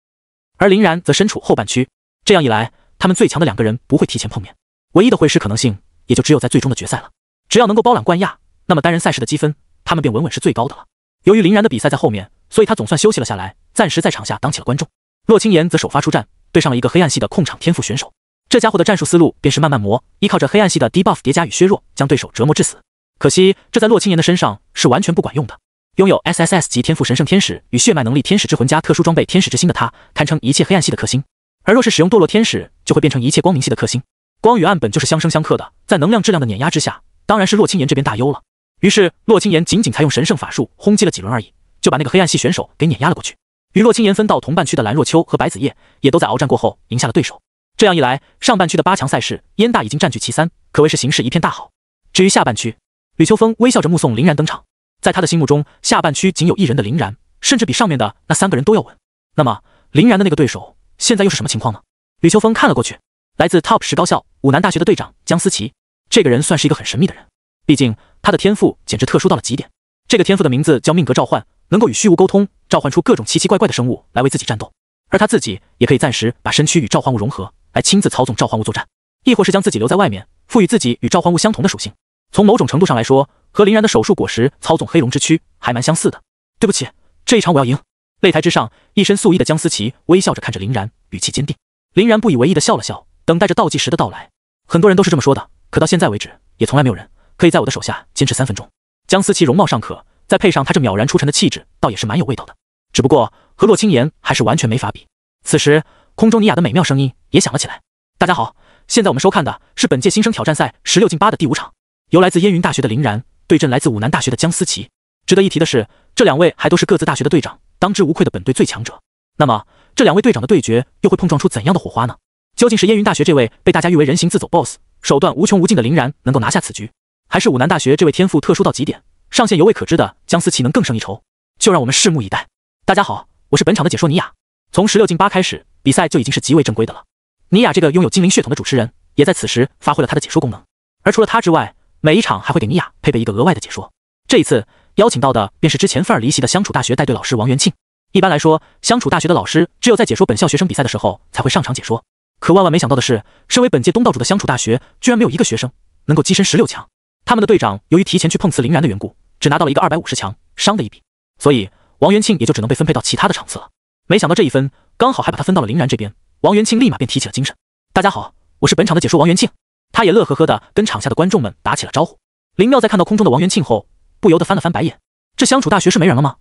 而林然则身处后半区。这样一来，他们最强的2个人不会提前碰面，唯一的会师可能性也就只有在最终的决赛了。只要能够包揽冠亚，那么单人赛事的积分，他们便稳稳是最高的了。由于林然的比赛在后面，所以他总算休息了下来，暂时在场下当起了观众。洛青言则首发出战，对上了一个黑暗系的控场天赋选手。这家伙的战术思路便是慢慢磨，依靠着黑暗系的 debuff 叠加与削弱，将对手折磨致死。可惜这在洛青言的身上是完全不管用的。拥有 SSS 级天赋神圣天使与血脉能力天使之魂加特殊装备天使之心的他，堪称一切黑暗系的克星。而若是使用堕落天使，就会变成一切光明系的克星。光与暗本就是相生相克的，在能量质量的碾压之下，当然是洛青言这边大优了。于是洛青言仅采用神圣法术轰击了几轮而已，就把那个黑暗系选手给碾压了过去。与洛青言分到同半区的蓝若秋和白子夜，也都在鏖战过后赢下了对手。这样一来，上半区的8强赛事，燕大已经占据其3，可谓是形势一片大好。至于下半区，吕秋风微笑着目送林然登场。在他的心目中，下半区仅有1人的林然，甚至比上面的那3个人都要稳。那么林然的那个对手现在又是什么情况呢？吕秋风看了过去，来自 TOP 10高校武南大学的队长江思琪。这个人算是一个很神秘的人，毕竟他的天赋简直特殊到了极点。这个天赋的名字叫命格召唤，能够与虚无沟通，召唤出各种奇奇怪怪的生物来为自己战斗。而他自己也可以暂时把身躯与召唤物融合，来亲自操纵召唤物作战，亦或是将自己留在外面，赋予自己与召唤物相同的属性。从某种程度上来说，和林然的手术果实操纵黑龙之躯还蛮相似的。对不起，这一场我要赢。擂台之上，一身素衣的江思琪微笑着看着林然，语气坚定。林然不以为意的笑了笑，等待着倒计时的到来。很多人都是这么说的，可到现在为止，也从来没有人可以在我的手下坚持3分钟。江思琪容貌尚可，再配上他这渺然出尘的气质，倒也是蛮有味道的。只不过和洛清言还是完全没法比。此时，空中尼雅的美妙声音也响了起来。大家好，现在我们收看的是本届新生挑战赛16进8的第5场，由来自燕云大学的林然对阵来自武南大学的江思琪。值得一提的是，这两位还都是各自大学的队长，当之无愧的本队最强者。那么，这两位队长的对决又会碰撞出怎样的火花呢？究竟是燕云大学这位被大家誉为人形自走 BOSS， 手段无穷无尽的林然能够拿下此局，还是武南大学这位天赋特殊到极点，上限犹未可知的江思琪能更胜一筹？就让我们拭目以待。大家好，我是本场的解说尼雅。从16进8开始，比赛就已经是极为正规的了。尼雅这个拥有精灵血统的主持人，也在此时发挥了他的解说功能。而除了他之外，每一场还会给尼雅配备一个额外的解说。这一次邀请到的便是之前愤而离席的相处大学带队老师王元庆。一般来说，相处大学的老师只有在解说本校学生比赛的时候才会上场解说。可万万没想到的是，身为本届东道主的相处大学，居然没有一个学生能够跻身16强。他们的队长由于提前去碰瓷林然的缘故，只拿到了一个250强伤的一笔，所以王元庆也就只能被分配到其他的场次了。没想到这一分刚好还把他分到了林然这边，王元庆立马便提起了精神。大家好，我是本场的解说王元庆。他也乐呵呵的跟场下的观众们打起了招呼。林妙在看到空中的王元庆后，不由得翻了翻白眼。这相处大学是没人了吗？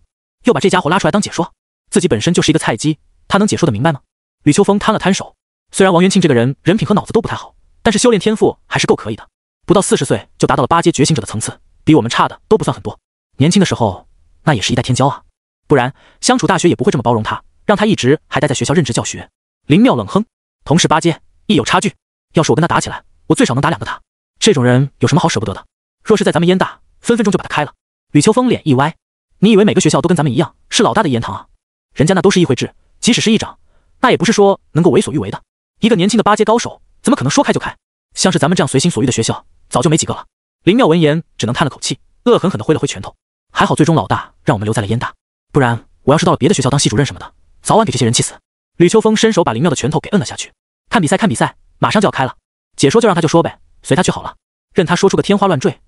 又把这家伙拉出来当解说，自己本身就是一个菜鸡，他能解说得明白吗？吕秋风摊了摊手。虽然王元庆这个人人品和脑子都不太好，但是修炼天赋还是够可以的。不到40岁就达到了8阶觉醒者的层次，比我们差的都不算很多。年轻的时候那也是一代天骄啊，不然相处大学也不会这么包容他，让他一直还待在学校任职教学。林妙冷哼，同是8阶，亦有差距。要是我跟他打起来，我最少能打2个他。这种人有什么好舍不得的？若是在咱们燕大，分分钟就把他开了。吕秋风脸一歪，你以为每个学校都跟咱们一样是老大的一言堂啊？人家那都是议会制，即使是议长，那也不是说能够为所欲为的。一个年轻的8阶高手，怎么可能说开就开？像是咱们这样随心所欲的学校，早就没几个了。林妙闻言只能叹了口气，恶狠狠地挥了挥拳头。还好最终老大让我们留在了燕大，不然我要是到了别的学校当系主任什么的，早晚给这些人气死。吕秋风伸手把林妙的拳头给摁了下去。看比赛看比赛，马上就要开了，解说就让他就说呗，随他去好了。任他说出个天花乱坠，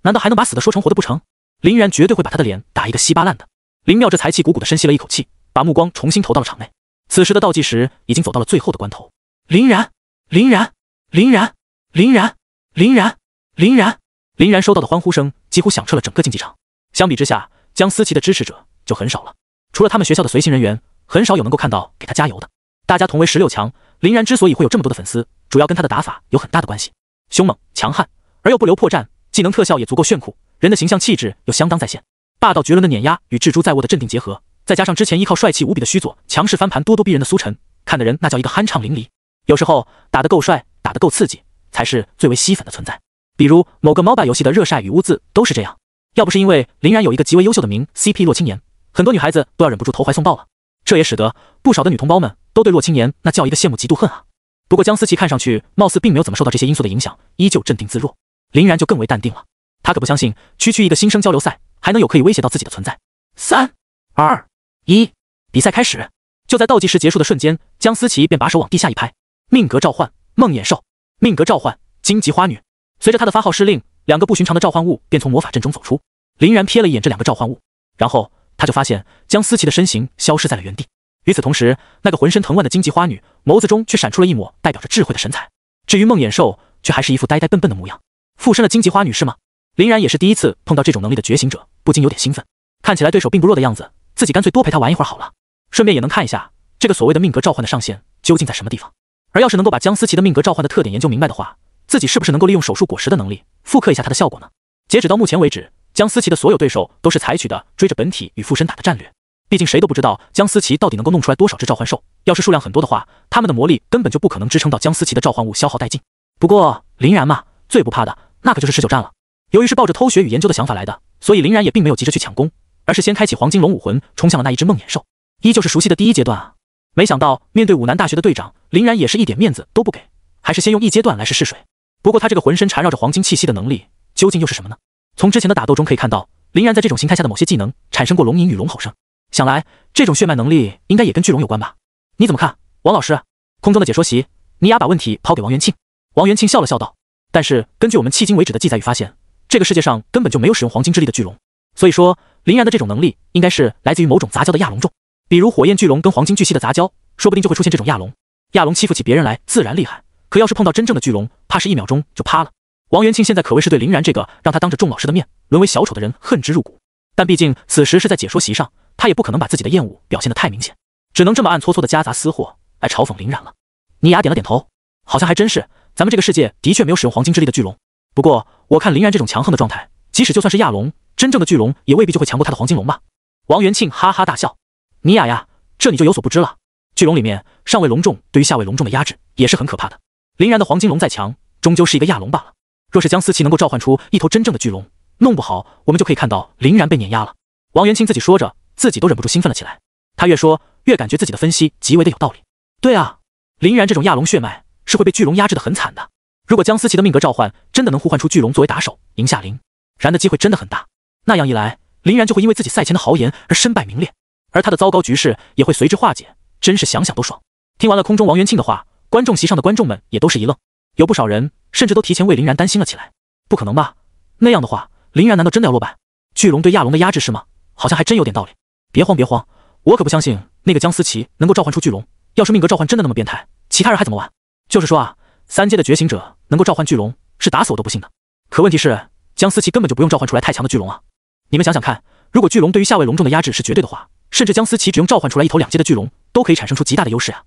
难道还能把死的说成活的不成？林然绝对会把他的脸打一个稀巴烂的。林妙这才气鼓鼓地深吸了一口气，把目光重新投到了场内。此时的倒计时已经走到了最后的关头。林然，林然，林然，林然，林然，林然，林然收到的欢呼声几乎响彻了整个竞技场。相比之下，江思琪的支持者就很少了，除了他们学校的随行人员，很少有能够看到给他加油的。大家同为16强，林然之所以会有这么多的粉丝，主要跟他的打法有很大的关系。凶猛强悍而又不留破绽，技能特效也足够炫酷，人的形象气质又相当在线，霸道绝伦的碾压与蜘蛛在握的镇定结合，再加上之前依靠帅气无比的须佐强势翻盘咄咄逼人的苏晨，看的人那叫一个酣畅淋漓。有时候打得够帅，打得够刺激，才是最为吸粉的存在。比如某个 MOBA 游戏的热晒与污渍都是这样。要不是因为林然有一个极为优秀的名 CP 洛青言，很多女孩子都要忍不住投怀送抱了。这也使得不少的女同胞们都对洛青言那叫一个羡慕嫉妒恨啊。不过江思琪看上去貌似并没有怎么受到这些因素的影响，依旧镇定自若。林然就更为淡定了，他可不相信区一个新生交流赛还能有可以威胁到自己的存在。3、2、1，比赛开始。就在倒计时结束的瞬间，江思琪便把手往地下一拍，命格召唤梦魇兽，命格召唤荆棘花女。随着他的发号施令，2个不寻常的召唤物便从魔法阵中走出。林然瞥了一眼这2个召唤物，然后他就发现江思琪的身形消失在了原地。与此同时，那个浑身藤蔓的荆棘花女眸子中却闪出了一抹代表着智慧的神采。至于梦魇兽，却还是一副呆呆笨笨的模样。附身了荆棘花女是吗？林然也是第一次碰到这种能力的觉醒者，不禁有点兴奋。看起来对手并不弱的样子，自己干脆多陪他玩一会儿好了，顺便也能看一下这个所谓的命格召唤的上限究竟在什么地方。而要是能够把江思琪的命格召唤的特点研究明白的话，自己是不是能够利用手术果实的能力复刻一下它的效果呢？截止到目前为止，江思琪的所有对手都是采取的追着本体与附身打的战略。毕竟谁都不知道江思琪到底能够弄出来多少只召唤兽，要是数量很多的话，他们的魔力根本就不可能支撑到江思琪的召唤物消耗殆尽。不过林然嘛，最不怕的那可就是持久战了。由于是抱着偷学与研究的想法来的，所以林然也并没有急着去抢攻，而是先开启黄金龙武魂，冲向了那一只梦魇兽。依旧是熟悉的第1阶段啊。没想到面对武南大学的队长，林然也是一点面子都不给，还是先用1阶段来试试水。不过他这个浑身缠绕着黄金气息的能力究竟又是什么呢？从之前的打斗中可以看到，林然在这种形态下的某些技能产生过龙吟与龙吼声，想来这种血脉能力应该也跟巨龙有关吧？你怎么看，王老师？空中的解说席，尼雅把问题抛给王元庆。王元庆笑了笑道：“但是根据我们迄今为止的记载与发现，这个世界上根本就没有使用黄金之力的巨龙，所以说林然的这种能力应该是来自于某种杂交的亚龙种，比如火焰巨龙跟黄金巨蜥的杂交，说不定就会出现这种亚龙。亚龙欺负起别人来自然厉害，可要是碰到真正的巨龙，怕是1秒钟就趴了。”王元庆现在可谓是对林然这个让他当着众老师的面沦为小丑的人恨之入骨，但毕竟此时是在解说席上，他也不可能把自己的厌恶表现得太明显，只能这么暗搓搓的夹杂私货来嘲讽林然了。尼雅点了点头，好像还真是，咱们这个世界的确没有使用黄金之力的巨龙。不过我看林然这种强横的状态，即使就算是亚龙，真正的巨龙也未必就会强过他的黄金龙吧？王元庆哈哈大笑，尼雅呀，这你就有所不知了。巨龙里面上位龙种对于下位龙种的压制也是很可怕的。林然的黄金龙再强，终究是一个亚龙罢了。若是江思琪能够召唤出一头真正的巨龙，弄不好我们就可以看到林然被碾压了。王元庆自己说着，自己都忍不住兴奋了起来。他越说越感觉自己的分析极为的有道理。对啊，林然这种亚龙血脉是会被巨龙压制的很惨的。如果江思琪的命格召唤真的能呼唤出巨龙作为打手赢下林然的机会真的很大，那样一来，林然就会因为自己赛前的豪言而身败名裂，而他的糟糕局势也会随之化解，真是想想都爽。听完了空中王元庆的话，观众席上的观众们也都是一愣，有不少人甚至都提前为林然担心了起来。不可能吧？那样的话，林然难道真的要落败？巨龙对亚龙的压制是吗？好像还真有点道理。别慌别慌，我可不相信那个江思琪能够召唤出巨龙。要是命格召唤真的那么变态，其他人还怎么玩？就是说啊，3阶的觉醒者能够召唤巨龙，是打死我都不信的。可问题是，江思琪根本就不用召唤出来太强的巨龙啊！你们想想看，如果巨龙对于下位龙种的压制是绝对的话，甚至江思琪只用召唤出来一头2阶的巨龙，都可以产生出极大的优势啊！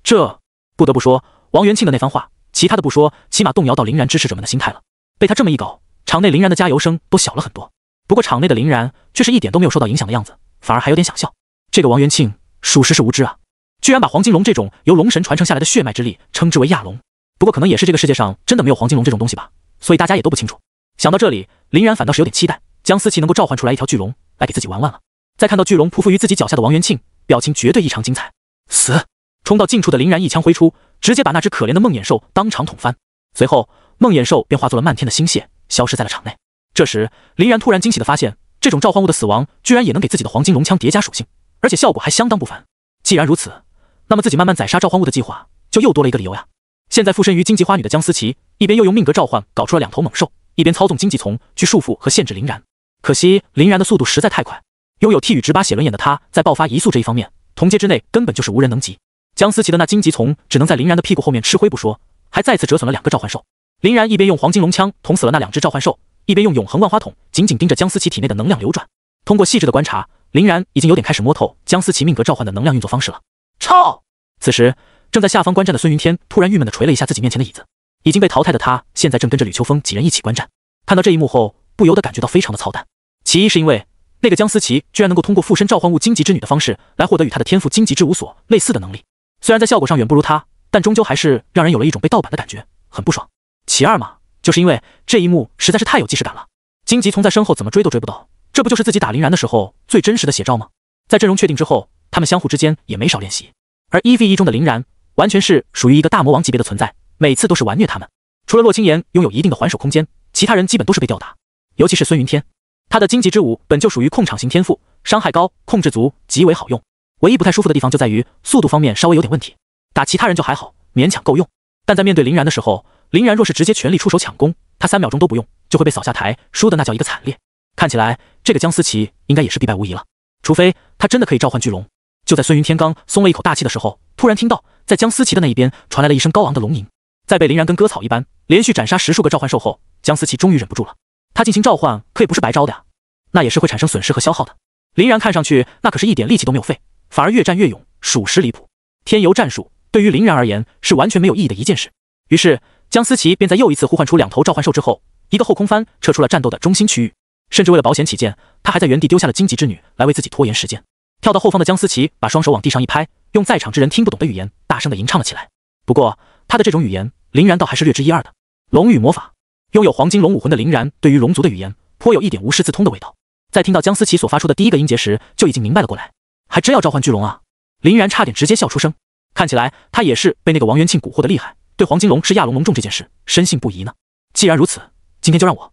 这不得不说，王元庆的那番话，其他的不说，起码动摇到林然支持者们的心态了。被他这么一搞，场内林然的加油声都小了很多。不过场内的林然却是一点都没有受到影响的样子，反而还有点想笑。这个王元庆属实是无知啊，居然把黄金龙这种由龙神传承下来的血脉之力称之为亚龙。不过可能也是这个世界上真的没有黄金龙这种东西吧，所以大家也都不清楚。想到这里，林然反倒是有点期待江思琪能够召唤出来一条巨龙来给自己玩玩了。再看到巨龙匍匐于自己脚下的王元庆，表情绝对异常精彩。死！冲到近处的林然一枪挥出，直接把那只可怜的梦魇兽当场捅翻。随后梦魇兽便化作了漫天的星屑，消失在了场内。这时林然突然惊喜地发现，这种召唤物的死亡居然也能给自己的黄金龙枪叠加属性，而且效果还相当不凡。既然如此，那么自己慢慢宰杀召唤物的计划就又多了一个理由呀。现在附身于荆棘花女的江思琪，一边又用命格召唤搞出了2头猛兽，一边操纵荆棘丛去束缚和限制林然。可惜林然的速度实在太快，拥有 T 与直8血轮眼的他，在爆发移速这一方面，同阶之内根本就是无人能及。江思琪的那荆棘丛只能在林然的屁股后面吃灰不说，还再次折损了2个召唤兽。林然一边用黄金龙枪捅死了那2只召唤兽，一边用永恒万花筒紧紧盯着江思琪体内的能量流转。通过细致的观察，林然已经有点开始摸透江思琪命格召唤的能量运作方式了。操！此时正在下方观战的孙云天突然郁闷地捶了一下自己面前的椅子。已经被淘汰的他现在正跟着吕秋风几人一起观战，看到这一幕后，不由得感觉到非常的操蛋。其一是因为那个江思琪居然能够通过附身召唤物荆棘之女的方式来获得与他的天赋荆棘之无所类似的能力，虽然在效果上远不如他，但终究还是让人有了一种被盗版的感觉，很不爽。其二嘛，就是因为这一幕实在是太有既视感了。荆棘从在身后怎么追都追不到，这不就是自己打林然的时候最真实的写照吗？在阵容确定之后，他们相互之间也没少练习。而 1v1 中的林然完全是属于一个大魔王级别的存在，每次都是玩虐他们。除了洛清言拥有一定的还手空间，其他人基本都是被吊打。尤其是孙云天，他的荆棘之舞本就属于控场型天赋，伤害高，控制足，极为好用。唯一不太舒服的地方就在于速度方面稍微有点问题，打其他人就还好，勉强够用。但在面对林然的时候，林然若是直接全力出手抢攻，他3秒钟都不用就会被扫下台，输的那叫一个惨烈。看起来这个江思琪应该也是必败无疑了，除非他真的可以召唤巨龙。就在孙云天刚松了一口大气的时候，突然听到在江思琪的那一边传来了一声高昂的龙吟。在被林然跟割草一般连续斩杀10数个召唤兽后，江思琪终于忍不住了。他进行召唤可也不是白招的呀，那也是会产生损失和消耗的。林然看上去那可是一点力气都没有费，反而越战越勇，属实离谱。天游战术对于林然而言是完全没有意义的一件事。于是江思琪便在又一次呼唤出2头召唤兽之后，一个后空翻撤出了战斗的中心区域，甚至为了保险起见，他还在原地丢下了荆棘之女来为自己拖延时间。跳到后方的江思琪把双手往地上一拍，用在场之人听不懂的语言大声地吟唱了起来。不过他的这种语言林然倒还是略知一二的。龙语魔法，拥有黄金龙武魂的林然对于龙族的语言颇有一点无师自通的味道。在听到江思琪所发出的第一个音节时，就已经明白了过来，还真要召唤巨龙啊！林然差点直接笑出声。看起来他也是被那个王元庆蛊惑的厉害，对黄金龙是亚龙盟众这件事深信不疑呢？既然如此，今天就让我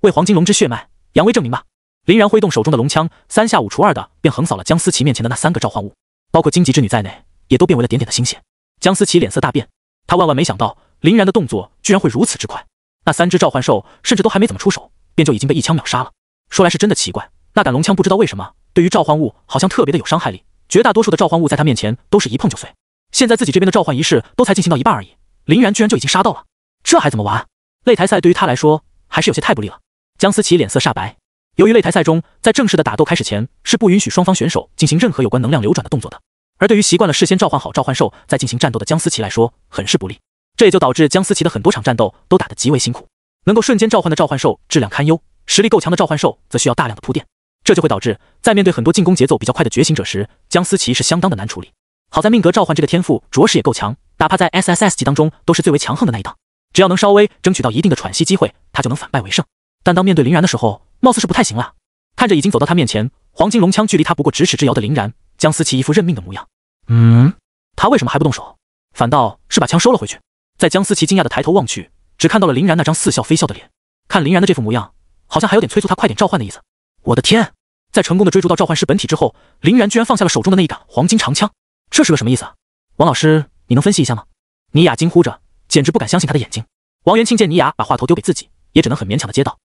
为黄金龙之血脉扬威正名吧！林然挥动手中的龙枪，3下5除2的便横扫了江思琪面前的那3个召唤物，包括荆棘之女在内，也都变为了点点的星血。江思琪脸色大变，他万万没想到林然的动作居然会如此之快。那3只召唤兽甚至都还没怎么出手，便就已经被一枪秒杀了。说来是真的奇怪，那杆龙枪不知道为什么对于召唤物好像特别的有伤害力，绝大多数的召唤物在他面前都是一碰就碎。现在自己这边的召唤仪式都才进行到一半而已，林然居然就已经杀到了，这还怎么玩？擂台赛对于他来说还是有些太不利了。江思琪脸色煞白，由于擂台赛中在正式的打斗开始前是不允许双方选手进行任何有关能量流转的动作的，而对于习惯了事先召唤好召唤兽再进行战斗的江思琪来说很是不利，这也就导致江思琪的很多场战斗都打得极为辛苦。能够瞬间召唤的召唤兽质量堪忧，实力够强的召唤兽则需要大量的铺垫，这就会导致在面对很多进攻节奏比较快的觉醒者时，江思琪是相当的难处理。好在命格召唤这个天赋着实也够强，哪怕在 SSS 级当中都是最为强横的那一档，只要能稍微争取到一定的喘息机会，他就能反败为胜。但当面对林然的时候，貌似是不太行了。看着已经走到他面前，黄金龙枪距离他不过咫尺之遥的林然，江思琪一副认命的模样。他为什么还不动手？反倒是把枪收了回去。在江思琪惊讶的抬头望去，只看到了林然那张似笑非笑的脸。看林然的这副模样，好像还有点催促他快点召唤的意思。我的天！在成功的追逐到召唤师本体之后，林然居然放下了手中的那一杆黄金长枪，这是个什么意思啊？王老师，你能分析一下吗？倪雅惊呼着，简直不敢相信他的眼睛。王元庆见倪雅把话头丢给自己，也只能很勉强的接道：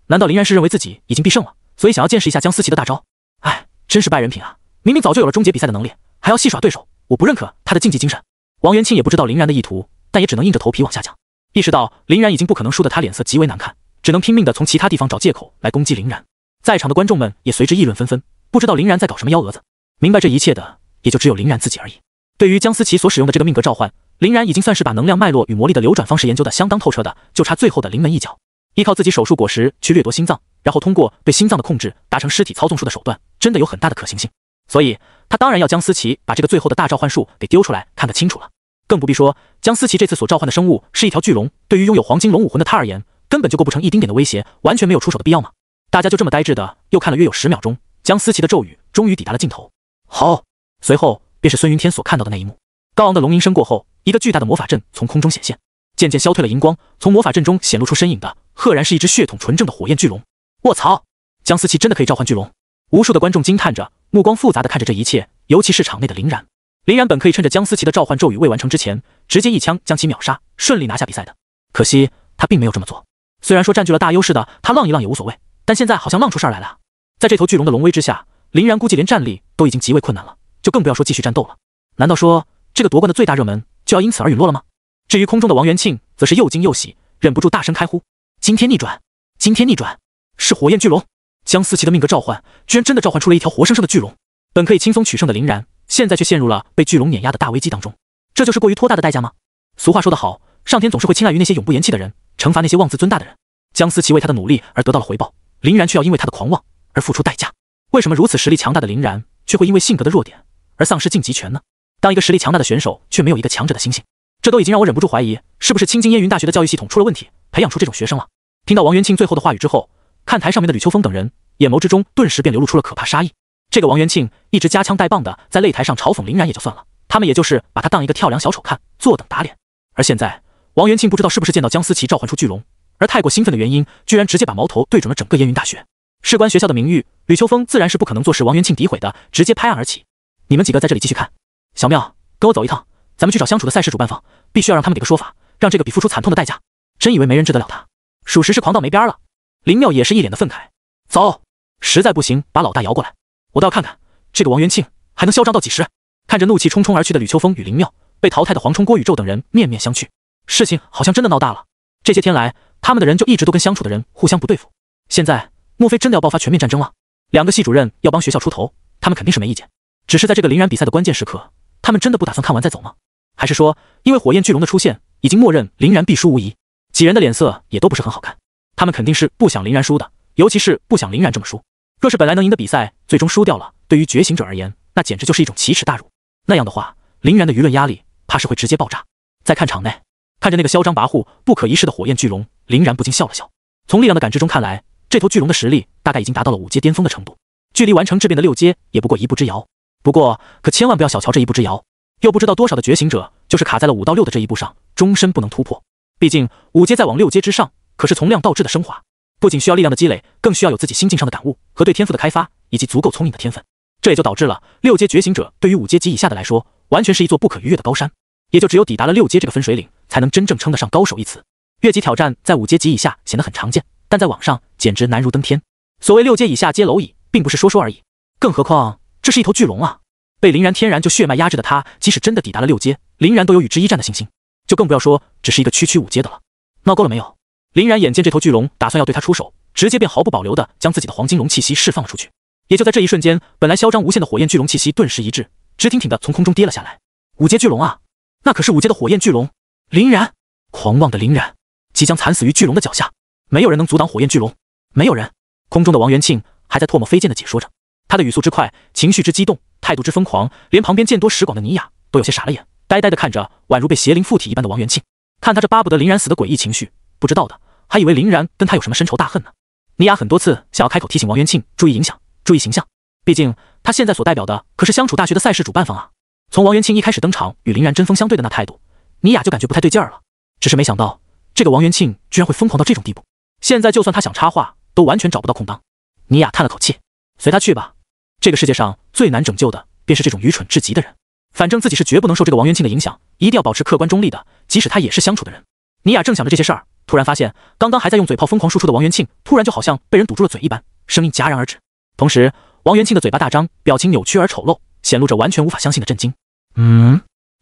难道林然是认为自己已经必胜了，所以想要见识一下江思琪的大招？哎，真是败人品啊！明明早就有了终结比赛的能力，还要戏耍对手，我不认可他的竞技精神。王元庆也不知道林然的意图，但也只能硬着头皮往下讲。意识到林然已经不可能输的他脸色极为难看，只能拼命的从其他地方找借口来攻击林然。在场的观众们也随之议论纷纷，不知道林然在搞什么幺蛾子。明白这一切的也就只有林然自己而已。对于江思琪所使用的这个命格召唤，林然已经算是把能量脉络与魔力的流转方式研究的相当透彻的，就差最后的临门一脚。依靠自己手术果实去掠夺心脏，然后通过对心脏的控制达成尸体操纵术的手段，真的有很大的可行性。所以他当然要江思琪把这个最后的大召唤术给丢出来看得清楚了。更不必说江思琪这次所召唤的生物是一条巨龙，对于拥有黄金龙武魂的他而言，根本就构不成一丁点的威胁，完全没有出手的必要嘛。大家就这么呆滞的又看了约有10秒钟，江思琪的咒语终于抵达了尽头。好，随后便是孙云天所看到的那一幕。高昂的龙吟声过后，一个巨大的魔法阵从空中显现，渐渐消退了荧光，从魔法阵中显露出身影的，赫然是一只血统纯正的火焰巨龙。卧槽，江思琪真的可以召唤巨龙！无数的观众惊叹着，目光复杂的看着这一切，尤其是场内的林然。林然本可以趁着江思琪的召唤咒语未完成之前，直接一枪将其秒杀，顺利拿下比赛的。可惜他并没有这么做。虽然说占据了大优势的他浪一浪也无所谓，但现在好像浪出事儿来了。在这头巨龙的龙威之下，林然估计连战力都已经极为困难了，就更不要说继续战斗了。难道说这个夺冠的最大热门就要因此而陨落了吗？至于空中的王元庆，则是又惊又喜，忍不住大声开呼：惊天逆转！惊天逆转！是火焰巨龙！江思琪的命格召唤居然真的召唤出了一条活生生的巨龙。本可以轻松取胜的林然，现在却陷入了被巨龙碾压的大危机当中。这就是过于拖大的代价吗？俗话说得好，上天总是会青睐于那些永不言弃的人，惩罚那些妄自尊大的人。江思琪为他的努力而得到了回报，林然却要因为他的狂妄而付出代价。为什么如此实力强大的林然却会因为性格的弱点而丧失晋级权呢？当一个实力强大的选手却没有一个强者的心性，这都已经让我忍不住怀疑，是不是青津烟云大学的教育系统出了问题，培养出这种学生了。听到王元庆最后的话语之后，看台上面的吕秋风等人眼眸之中顿时便流露出了可怕杀意。这个王元庆一直夹枪带棒的在擂台上嘲讽林然也就算了，他们也就是把他当一个跳梁小丑看，坐等打脸。而现在王元庆不知道是不是见到江思琪召唤出巨龙而太过兴奋的原因，居然直接把矛头对准了整个烟云大学。事关学校的名誉，吕秋风自然是不可能坐视王元庆诋毁的，直接拍案而起：你们几个在这里继续看，小妙跟我走一趟，咱们去找相处的赛事主办方，必须要让他们给个说法，让这个比付出惨痛的代价。真以为没人治得了他，属实是狂到没边了。林妙也是一脸的愤慨：走，实在不行把老大摇过来，我倒要看看这个王元庆还能嚣张到几时。看着怒气冲冲而去的吕秋风与林妙，被淘汰的黄冲郭宇宙等人面面相觑，事情好像真的闹大了。这些天来他们的人就一直都跟相处的人互相不对付，现在莫非真的要爆发全面战争了？两个系主任要帮学校出头，他们肯定是没意见，只是在这个林然比赛的关键时刻，他们真的不打算看完再走吗？还是说因为火焰巨龙的出现已经默认林然必输无疑？几人的脸色也都不是很好看，他们肯定是不想林然输的，尤其是不想林然这么输。若是本来能赢的比赛最终输掉了，对于觉醒者而言，那简直就是一种奇耻大辱。那样的话，林然的舆论压力怕是会直接爆炸。再看场内，看着那个嚣张跋扈不可一世的火焰巨龙，林然不禁笑了笑。从力量的感知中看来，这头巨龙的实力大概已经达到了5阶巅峰的程度，距离完成质变的6阶也不过一步之遥。不过可千万不要小瞧这一步之遥，又不知道多少的觉醒者就是卡在了5到6的这一步上，终身不能突破。毕竟5阶再往6阶之上，可是从量到质的升华，不仅需要力量的积累，更需要有自己心境上的感悟和对天赋的开发，以及足够聪明的天分。这也就导致了6阶觉醒者对于5阶及以下的来说，完全是一座不可逾越的高山。也就只有抵达了6阶这个分水岭，才能真正称得上高手一词。越级挑战在5阶及以下显得很常见，但在网上简直难如登天。所谓6阶以下皆蝼蚁，并不是说说而已。更何况这是一头巨龙啊！被林然天然就血脉压制的他，即使真的抵达了6阶，林然都有与之一战的信心，就更不要说只是一个区5阶的了。闹够了没有？林然眼见这头巨龙打算要对他出手，直接便毫不保留地将自己的黄金龙气息释放了出去。也就在这一瞬间，本来嚣张无限的火焰巨龙气息顿时一滞，直挺挺地从空中跌了下来。5阶巨龙啊，那可是5阶的火焰巨龙！林然，狂妄的林然，即将惨死于巨龙的脚下，没有人能阻挡火焰巨龙，没有人。空中的王元庆还在唾沫飞溅地解说着，他的语速之快，情绪之激动，态度之疯狂，连旁边见多识广的尼雅都有些傻了眼，呆呆地看着宛如被邪灵附体一般的王元庆。看他这巴不得林然死的诡异情绪，不知道的还以为林然跟他有什么深仇大恨呢。尼雅很多次想要开口提醒王元庆注意影响，注意形象，毕竟他现在所代表的可是相处大学的赛事主办方啊。从王元庆一开始登场与林然针锋相对的那态度，尼雅就感觉不太对劲儿了。只是没想到这个王元庆居然会疯狂到这种地步，现在就算他想插话都完全找不到空当。尼雅叹了口气，随他去吧。这个世界上最难拯救的便是这种愚蠢至极的人。反正自己是绝不能受这个王元庆的影响，一定要保持客观中立的，即使他也是相处的人。尼雅正想着这些事儿，突然发现刚刚还在用嘴炮疯狂输出的王元庆，突然就好像被人堵住了嘴一般，声音戛然而止。同时王元庆的嘴巴大张，表情扭曲而丑陋，显露着完全无法相信的震惊。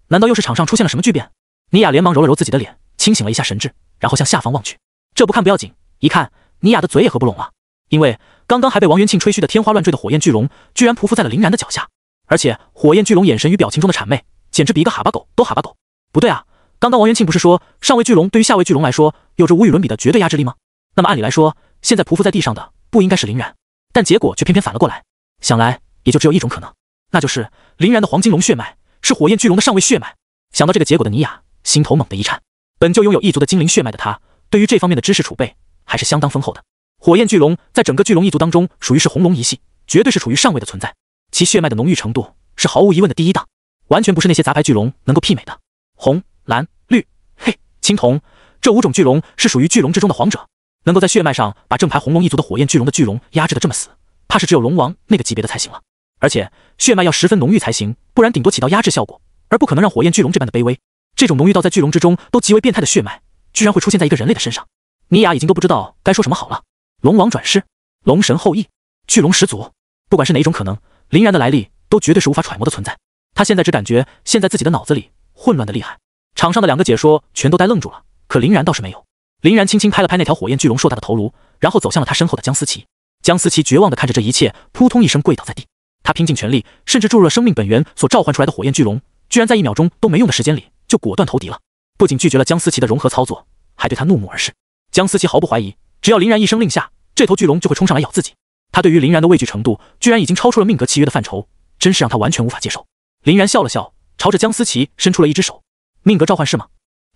难道又是场上出现了什么巨变？尼雅连忙揉了揉自己的脸，清醒了一下神智，然后向下方望去。这不看不要紧，一看尼雅的嘴也合不拢了，因为刚刚还被王元庆吹嘘的天花乱坠的火焰巨龙，居然匍匐在了林然的脚下。而且火焰巨龙眼神与表情中的谄媚，简直比一个哈巴狗都哈巴狗。不对啊，刚刚王元庆不是说上位巨龙对于下位巨龙来说有着无与伦比的绝对压制力吗？那么按理来说，现在匍匐在地上的不应该是林然，但结果却偏偏反了过来。想来也就只有一种可能，那就是林然的黄金龙血脉是火焰巨龙的上位血脉。想到这个结果的尼雅心头猛地一颤，本就拥有一族的精灵血脉的他，对于这方面的知识储备还是相当丰厚的。火焰巨龙在整个巨龙一族当中属于是红龙一系，绝对是处于上位的存在，其血脉的浓郁程度是毫无疑问的第一档，完全不是那些杂牌巨龙能够媲美的。红、蓝、绿、黑、青、铜这5种巨龙是属于巨龙之中的皇者，能够在血脉上把正牌红龙一族的火焰巨龙的巨龙压制得这么死，怕是只有龙王那个级别的才行了。而且血脉要十分浓郁才行，不然顶多起到压制效果，而不可能让火焰巨龙这般的卑微。这种浓郁到在巨龙之中都极为变态的血脉，居然会出现在一个人类的身上。尼雅已经都不知道该说什么好了。龙王转世，龙神后裔，巨龙始祖，不管是哪一种可能，林然的来历都绝对是无法揣摩的存在。他现在只感觉现在自己的脑子里混乱的厉害。场上的2个解说全都呆愣住了，可林然倒是没有。林然轻轻拍了拍那条火焰巨龙硕大的头颅，然后走向了他身后的江思琪。江思琪绝望地看着这一切，扑通一声跪倒在地。他拼尽全力，甚至注入了生命本源所召唤出来的火焰巨龙，居然在1秒钟都没用的时间里就果断投敌了。不仅拒绝了江思琪的融合操作，还对他怒目而视。江思琪毫不怀疑，只要林然一声令下，这头巨龙就会冲上来咬自己。他对于林然的畏惧程度，居然已经超出了命格契约的范畴，真是让他完全无法接受。林然笑了笑，朝着江思琪伸出了一只手。命格召唤是吗？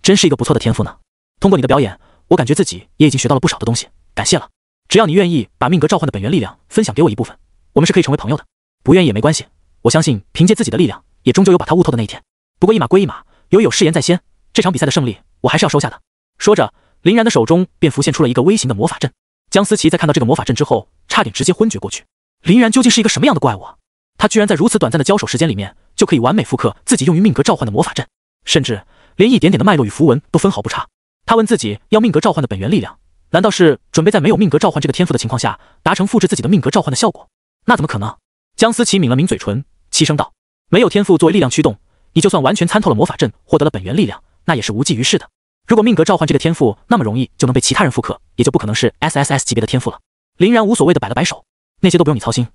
真是一个不错的天赋呢。通过你的表演，我感觉自己也已经学到了不少的东西，感谢了。只要你愿意把命格召唤的本源力量分享给我一部分，我们是可以成为朋友的。不愿意也没关系，我相信凭借自己的力量，也终究有把他悟透的那一天。不过一码归一码，由于有誓言在先，这场比赛的胜利我还是要收下的。说着，林然的手中便浮现出了一个微型的魔法阵。江思琪在看到这个魔法阵之后，差点直接昏厥过去。林然究竟是一个什么样的怪物啊？他居然在如此短暂的交手时间里面，就可以完美复刻自己用于命格召唤的魔法阵，甚至连一点点的脉络与符文都分毫不差。他问自己要命格召唤的本源力量，难道是准备在没有命格召唤这个天赋的情况下，达成复制自己的命格召唤的效果？那怎么可能？江思琪抿了抿嘴唇，轻声道：没有天赋作为力量驱动，你就算完全参透了魔法阵，获得了本源力量，那也是无济于事的。如果命格召唤这个天赋那么容易就能被其他人复刻，也就不可能是 SSS 级别的天赋了。林然无所谓的摆了摆手，那些都不用你操心，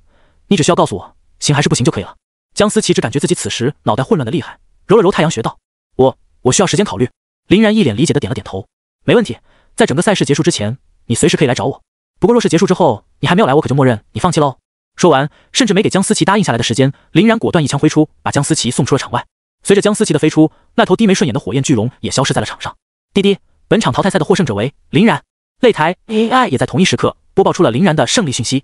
你只需要告诉我行还是不行就可以了。江思琪只感觉自己此时脑袋混乱的厉害，揉了揉太阳穴道：我需要时间考虑。林然一脸理解的点了点头，没问题，在整个赛事结束之前，你随时可以来找我。不过若是结束之后你还没有来，我可就默认你放弃喽。说完，甚至没给江思琪答应下来的时间，林然果断一枪挥出，把江思琪送出了场外。随着江思琪的飞出，那头低眉顺眼的火焰巨龙也消失在了场上。滴滴，本场淘汰赛的获胜者为林然。擂台 AI 也在同一时刻播报出了林然的胜利讯息。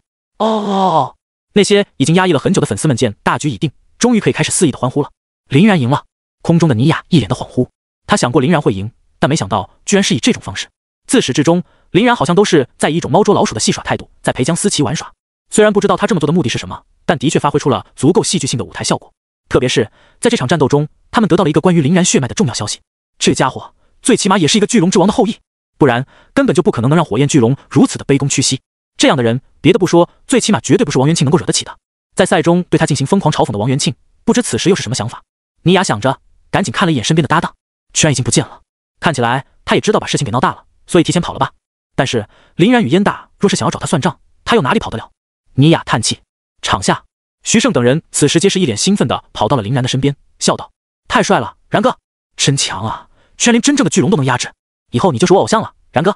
那些已经压抑了很久的粉丝们见大局已定，终于可以开始肆意的欢呼了。林然赢了，空中的尼雅一脸的恍惚，他想过林然会赢，但没想到居然是以这种方式。自始至终，林然好像都是在以一种猫捉老鼠的戏耍态度在陪江思琪玩耍。虽然不知道他这么做的目的是什么，但的确发挥出了足够戏剧性的舞台效果。特别是在这场战斗中，他们得到了一个关于林然血脉的重要消息。这家伙最起码也是一个巨龙之王的后裔，不然根本就不可能让火焰巨龙如此的卑躬屈膝。这样的人，别的不说，最起码绝对不是王元庆能够惹得起的。在赛中对他进行疯狂嘲讽的王元庆，不知此时又是什么想法。尼雅想着，赶紧看了一眼身边的搭档，居然已经不见了。看起来他也知道把事情给闹大了，所以提前跑了吧。但是林然与燕大若是想要找他算账，他又哪里跑得了？尼雅叹气。场下，徐胜等人此时皆是一脸兴奋地跑到了林然的身边，笑道：“太帅了，然哥，真强啊！居然连真正的巨龙都能压制，以后你就是我偶像了，然哥。”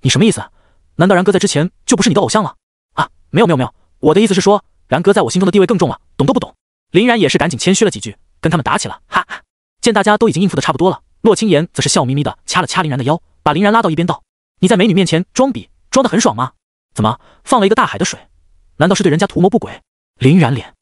你什么意思？难道然哥在之前就不是你的偶像了？啊，没有，我的意思是说，然哥在我心中的地位更重了，懂都不懂。林然也是赶紧谦虚了几句，跟他们打起了，哈哈。见大家都已经应付的差不多了，洛清言则是笑眯眯的掐了掐林然的腰，把林然拉到一边道：“你在美女面前装逼，装得很爽吗？怎么放了一个大海的水？难道是对人家图谋不轨？”林然脸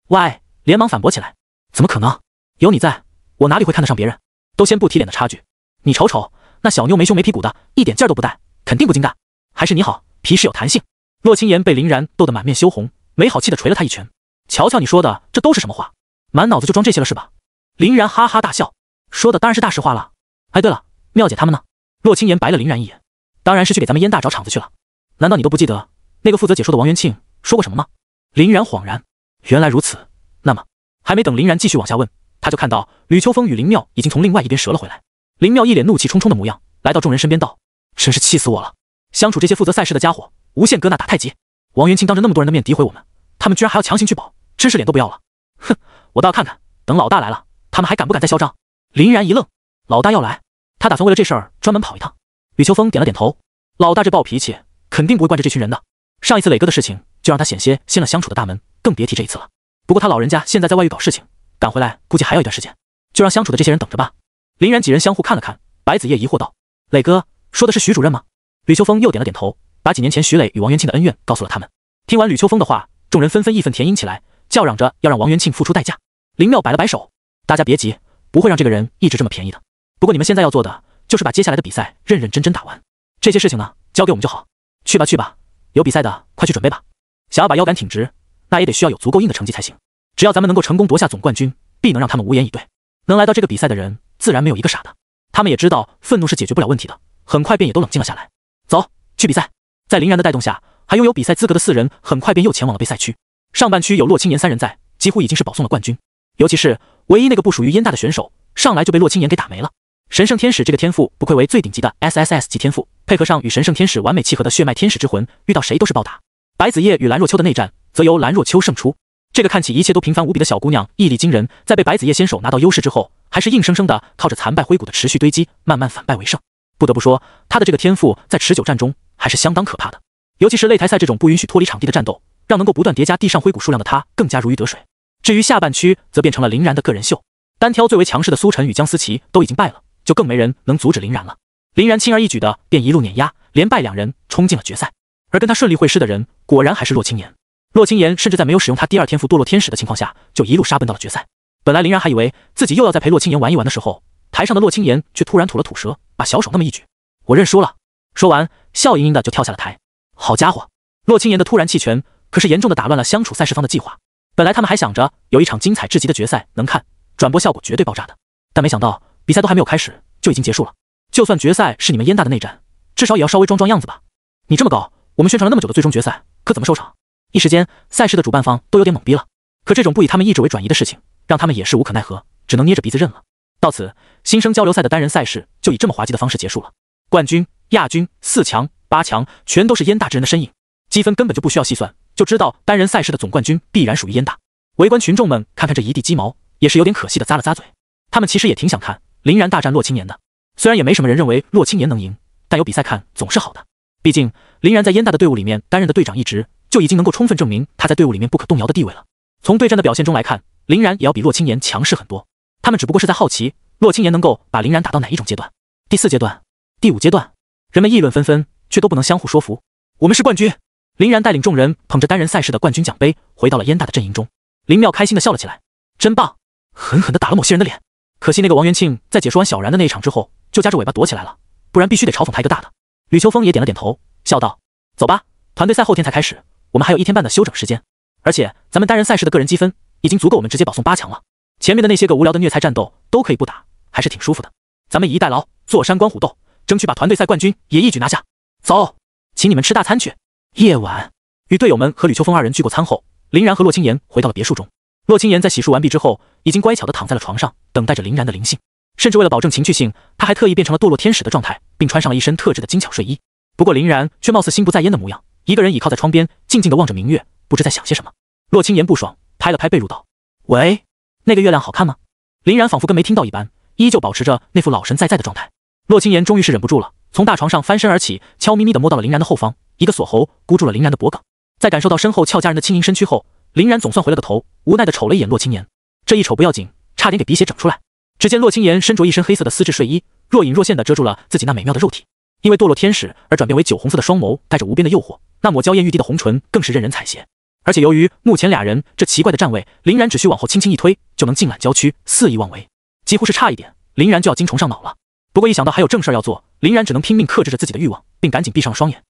歪，连忙反驳起来：“怎么可能？有你在，我哪里会看得上别人？都先不提脸的差距，你瞅瞅那小妞没胸没屁股的，一点劲儿都不带，肯定不精干。还是你好，皮实有弹性。”洛清言被林然逗得满面羞红，没好气的捶了他一拳：“瞧瞧你说的，这都是什么话？满脑子就装这些了是吧？”林然哈哈大笑，说的当然是大实话了。哎，对了，妙姐他们呢？洛清言白了林然一眼：“当然是去给咱们燕大找场子去了。难道你都不记得那个负责解说的王元庆说过什么吗？”林然恍然，原来如此。那么还没等林然继续往下问，他就看到吕秋风与林妙已经从另外一边折了回来。林妙一脸怒气冲冲的模样，来到众人身边道：“真是气死我了！相处这些负责赛事的家伙，无限搁那打太极。王元庆当着那么多人的面诋毁我们，他们居然还要强行去保，真是脸都不要了。哼，我倒要看看，等老大来了，他们还敢不敢再嚣张？”林然一愣，老大要来，他打算为了这事儿专门跑一趟。吕秋风点了点头，老大这暴脾气肯定不会惯着这群人的。上一次磊哥的事情就让他险些掀了相处的大门，更别提这一次了。不过他老人家现在在外域搞事情，赶回来估计还要一段时间，就让相处的这些人等着吧。林然几人相互看了看，白子夜疑惑道：“磊哥说的是徐主任吗？”吕秋风又点了点头，把几年前徐磊与王元庆的恩怨告诉了他们。听完吕秋风的话，众人纷纷义愤填膺起来，叫嚷着要让王元庆付出代价。林妙摆了摆手：“大家别急，不会让这个人一直这么便宜的。不过你们现在要做的就是把接下来的比赛认认真真打完，这些事情呢交给我们就好。去吧去吧，有比赛的快去准备吧。想要把腰杆挺直，那也得需要有足够硬的成绩才行。只要咱们能够成功夺下总冠军，必能让他们无言以对。能来到这个比赛的人，自然没有一个傻的。他们也知道愤怒是解决不了问题的，很快便也都冷静了下来。走，去比赛。”在林然的带动下，还拥有比赛资格的4人很快便又前往了备赛区。上半区有洛清言3人在，几乎已经是保送了冠军。尤其是唯一那个不属于燕大的选手，上来就被洛清言给打没了。神圣天使这个天赋不愧为最顶级的 SSS 级天赋，配合上与神圣天使完美契合的血脉天使之魂，遇到谁都是暴打。白子夜与蓝若秋的内战，则由蓝若秋胜出。这个看起一切都平凡无比的小姑娘，毅力惊人，在被白子夜先手拿到优势之后，还是硬生生的靠着残败灰骨的持续堆积，慢慢反败为胜。不得不说，她的这个天赋在持久战中还是相当可怕的。尤其是擂台赛这种不允许脱离场地的战斗，让能够不断叠加地上灰骨数量的她更加如鱼得水。至于下半区，则变成了林然的个人秀。单挑最为强势的苏晨与江思琪都已经败了，就更没人能阻止林然了。林然轻而易举的便一路碾压，连败2人，冲进了决赛。而跟他顺利会师的人，果然还是洛清言。洛清言甚至在没有使用他第2天赋堕落天使的情况下，就一路杀奔到了决赛。本来林然还以为自己又要再陪洛清言玩一玩的时候，台上的洛清言却突然吐了吐舌，把小手那么一举：“我认输了。”说完，笑盈盈的就跳下了台。好家伙，洛清言的突然弃权，可是严重的打乱了相处赛事方的计划。本来他们还想着有一场精彩至极的决赛能看，转播效果绝对爆炸的，但没想到比赛都还没有开始就已经结束了。就算决赛是你们燕大的内战，至少也要稍微装样子吧。你这么搞，我们宣传了那么久的最终决赛，可怎么收场？一时间，赛事的主办方都有点懵逼了。可这种不以他们意志为转移的事情，让他们也是无可奈何，只能捏着鼻子认了。到此，新生交流赛的单人赛事就以这么滑稽的方式结束了。冠军、亚军、4强、8强全都是燕大之人的身影，积分根本就不需要细算，就知道单人赛事的总冠军必然属于燕大。围观群众们看看这一地鸡毛，也是有点可惜的咂了咂嘴。他们其实也挺想看林然大战洛清言的，虽然也没什么人认为洛清言能赢，但有比赛看总是好的。毕竟林然在燕大的队伍里面担任的队长一职，就已经能够充分证明他在队伍里面不可动摇的地位了。从对战的表现中来看，林然也要比洛清言强势很多。他们只不过是在好奇洛清言能够把林然打到哪一种阶段。第4阶段、第5阶段，人们议论纷纷，却都不能相互说服。我们是冠军！林然带领众人捧着单人赛事的冠军奖杯回到了燕大的阵营中。林妙开心的笑了起来，真棒！狠狠地打了某些人的脸。可惜那个王元庆在解说完小然的那一场之后，就夹着尾巴躲起来了，不然必须得嘲讽他一个大的。吕秋风也点了点头，笑道：“走吧，团队赛后天才开始，我们还有1天半的休整时间，而且咱们单人赛事的个人积分已经足够我们直接保送8强了。前面的那些个无聊的虐菜战斗都可以不打，还是挺舒服的。咱们以逸待劳，坐山观虎斗，争取把团队赛冠军也一举拿下。走，请你们吃大餐去。”夜晚，与队友们和吕秋风2人聚过餐后，林然和洛青言回到了别墅中。洛青言在洗漱完毕之后，已经乖巧地躺在了床上，等待着林然的临幸。甚至为了保证情趣性，他还特意变成了堕落天使的状态，并穿上了一身特制的精巧睡衣。不过林然却貌似心不在焉的模样，一个人倚靠在窗边，静静地望着明月，不知在想些什么。洛青言不爽，拍了拍被褥道：“喂，那个月亮好看吗？”林然仿佛跟没听到一般，依旧保持着那副老神在在的状态。洛青言终于是忍不住了，从大床上翻身而起，悄咪咪地摸到了林然的后方，一个锁喉箍住了林然的脖颈。在感受到身后俏佳人的轻盈身躯后，林然总算回了个头，无奈地瞅了一眼洛青言。这一瞅不要紧，差点给鼻血整出来。只见洛青言身着一身黑色的丝质睡衣，若隐若现地遮住了自己那美妙的肉体。因为堕落天使而转变为酒红色的双眸带着无边的诱惑，那抹娇艳欲滴的红唇更是任人采撷。而且由于目前俩人这奇怪的站位，林然只需往后轻轻一推，就能尽揽娇躯，肆意妄为，几乎是差一点林然就要精虫上脑了。不过一想到还有正事要做，林然只能拼命克制着自己的欲望，并赶紧闭上了双眼。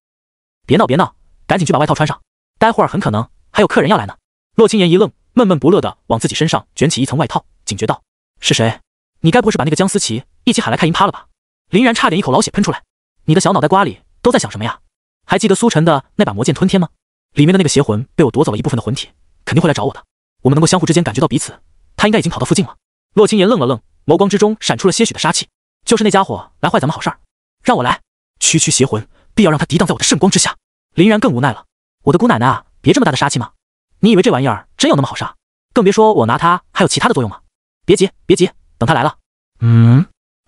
别闹别闹，赶紧去把外套穿上，待会儿很可能还有客人要来呢。洛青言一愣，闷闷不乐地往自己身上卷起一层外套，警觉道：“是谁？你该不会是把那个江思琪一起喊来看银趴了吧？”林然差点一口老血喷出来。你的小脑袋瓜里都在想什么呀？还记得苏晨的那把魔剑吞天吗？里面的那个邪魂被我夺走了一部分的魂体，肯定会来找我的。我们能够相互之间感觉到彼此，他应该已经跑到附近了。洛青言愣了愣，眸光之中闪出了些许的杀气。就是那家伙来坏咱们好事儿，让我来。区区邪魂，必要让他抵挡在我的圣光之下。林然更无奈了，我的姑奶奶啊，别这么大的杀气嘛！你以为这玩意儿真有那么好杀？更别说我拿它还有其他的作用嘛。别急别急，等他来了。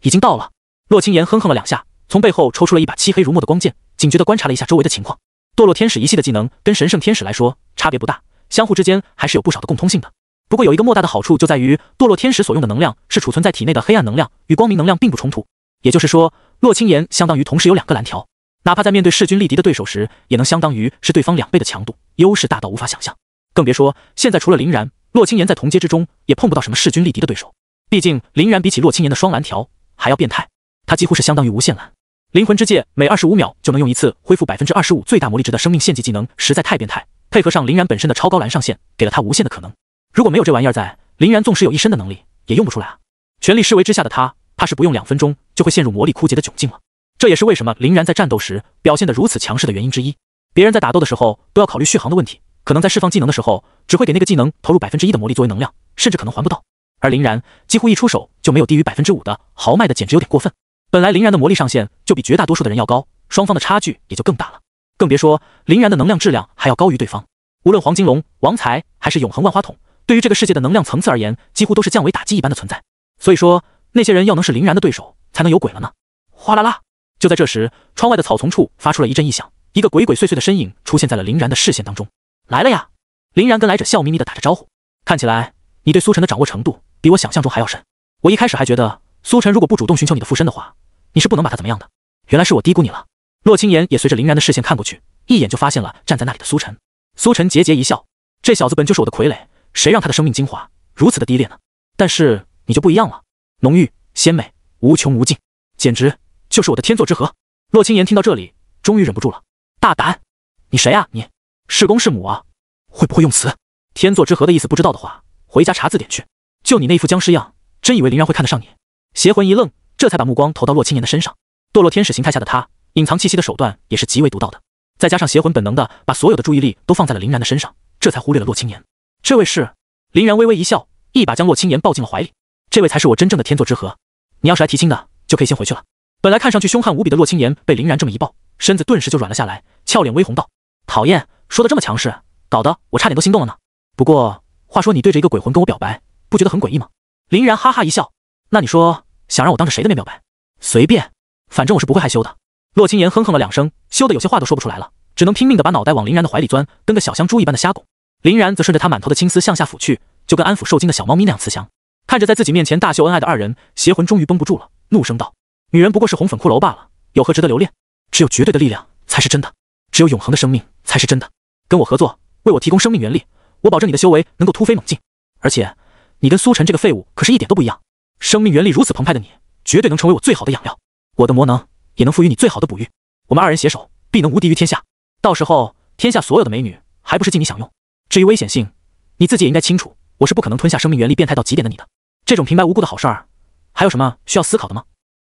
已经到了。洛青言哼哼了2下，从背后抽出了一把漆黑如墨的光剑，警觉地观察了一下周围的情况。堕落天使一系的技能跟神圣天使来说差别不大，相互之间还是有不少的共通性的。不过有一个莫大的好处就在于，堕落天使所用的能量是储存在体内的黑暗能量，与光明能量并不冲突。也就是说，洛青言相当于同时有2个蓝条，哪怕在面对势均力敌的对手时，也能相当于是对方2倍的强度，优势大到无法想象。更别说现在除了林然，洛青言在同阶之中也碰不到什么势均力敌的对手。毕竟林然比起洛青言的双蓝条还要变态，他几乎是相当于无限蓝。灵魂之戒每25秒就能用一次恢复 25% 最大魔力值的生命献祭技能，实在太变态。配合上林然本身的超高蓝上限，给了他无限的可能。如果没有这玩意儿在，林然纵使有一身的能力，也用不出来啊！全力施为之下的他，怕是不用2分钟就会陷入魔力枯竭的窘境了。这也是为什么林然在战斗时表现得如此强势的原因之一。别人在打斗的时候都要考虑续航的问题，可能在释放技能的时候，只会给那个技能投入 1% 的魔力作为能量，甚至可能还不到。而林然几乎一出手就没有低于 5% 的，豪迈的简直有点过分。本来林然的魔力上限就比绝大多数的人要高，双方的差距也就更大了。更别说林然的能量质量还要高于对方，无论黄金龙、王财还是永恒万花筒，对于这个世界的能量层次而言，几乎都是降维打击一般的存在。所以说那些人要能是林然的对手，才能有鬼了呢。哗啦啦！就在这时，窗外的草丛处发出了一阵异响，一个鬼鬼祟祟的身影出现在了林然的视线当中。来了呀！林然跟来者笑眯眯地打着招呼。看起来你对苏晨的掌握程度比我想象中还要深。我一开始还觉得苏晨如果不主动寻求你的附身的话，你是不能把他怎么样的。原来是我低估你了。洛青言也随着林然的视线看过去，一眼就发现了站在那里的苏晨。苏晨桀桀一笑，这小子本就是我的傀儡，谁让他的生命精华如此的低劣呢？但是你就不一样了，浓郁鲜美无穷无尽，简直就是我的天作之合。洛青言听到这里终于忍不住了，大胆！你谁啊你？是公是母啊？会不会用词？天作之合的意思不知道的话，回家查字典去。就你那一副僵尸样，真以为林然会看得上你？邪魂一愣，这才把目光投到洛青言的身上。堕落天使形态下的他，隐藏气息的手段也是极为独到的，再加上邪魂本能的把所有的注意力都放在了林然的身上，这才忽略了洛青言。这位是？林然微微一笑，一把将洛青言抱进了怀里。这位才是我真正的天作之合，你要是来提亲的，就可以先回去了。本来看上去凶悍无比的洛青言被林然这么一抱，身子顿时就软了下来，俏脸微红道：讨厌，说的这么强势，搞得我差点都心动了呢。不过话说你对着一个鬼魂跟我表白，不觉得很诡异吗？林然哈哈一笑，那你说想让我当着谁的面表白？随便，反正我是不会害羞的。洛青言哼哼了2声，羞得有些话都说不出来了，只能拼命地把脑袋往林然的怀里钻，跟个小香猪一般的瞎拱。林然则顺着他满头的青丝向下抚去，就跟安抚受惊的小猫咪那样慈祥。看着在自己面前大秀恩爱的2人，邪魂终于绷不住了，怒声道：女人不过是红粉骷髅罢了，有何值得留恋？只有绝对的力量才是真的，只有永恒的生命才是真的。跟我合作，为我提供生命原力，我保证你的修为能够突飞猛进。而且你跟苏晨这个废物可是一点都不一样。生命原力如此澎湃的你，绝对能成为我最好的养料。我的魔能也能赋予你最好的哺育。我们二人携手，必能无敌于天下。到时候，天下所有的美女，还不是尽你享用？至于危险性，你自己也应该清楚，我是不可能吞下生命原力变态到极点的你的。这种平白无故的好事儿，还有什么需要思考的吗？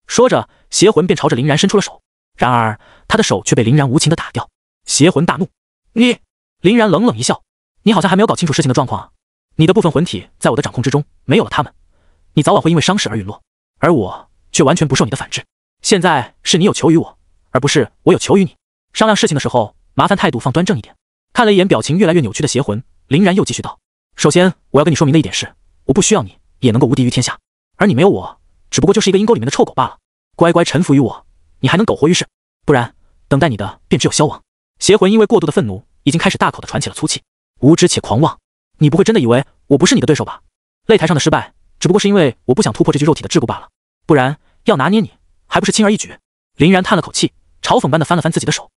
说着，邪魂便朝着林然伸出了手，然而他的手却被林然无情地打掉。邪魂大怒：“你！”林然冷冷一笑：“你好像还没有搞清楚事情的状况啊！你的部分魂体在我的掌控之中，没有了他们，你早晚会因为伤势而陨落，而我却完全不受你的反制。现在是你有求于我，而不是我有求于你。商量事情的时候，麻烦态度放端正一点。”看了一眼表情越来越扭曲的邪魂，林然又继续道：“首先，我要跟你说明的一点是，我不需要你也能够无敌于天下，而你没有我，只不过就是一个阴沟里面的臭狗罢了。乖乖臣服于我，你还能苟活于世，不然等待你的便只有消亡。”邪魂因为过度的愤怒，已经开始大口的喘起了粗气。无知且狂妄，你不会真的以为我不是你的对手吧？擂台上的失败，只不过是因为我不想突破这具肉体的桎梏罢了，不然要拿捏你，还不是轻而易举？林然叹了口气，嘲讽般的翻了翻自己的手。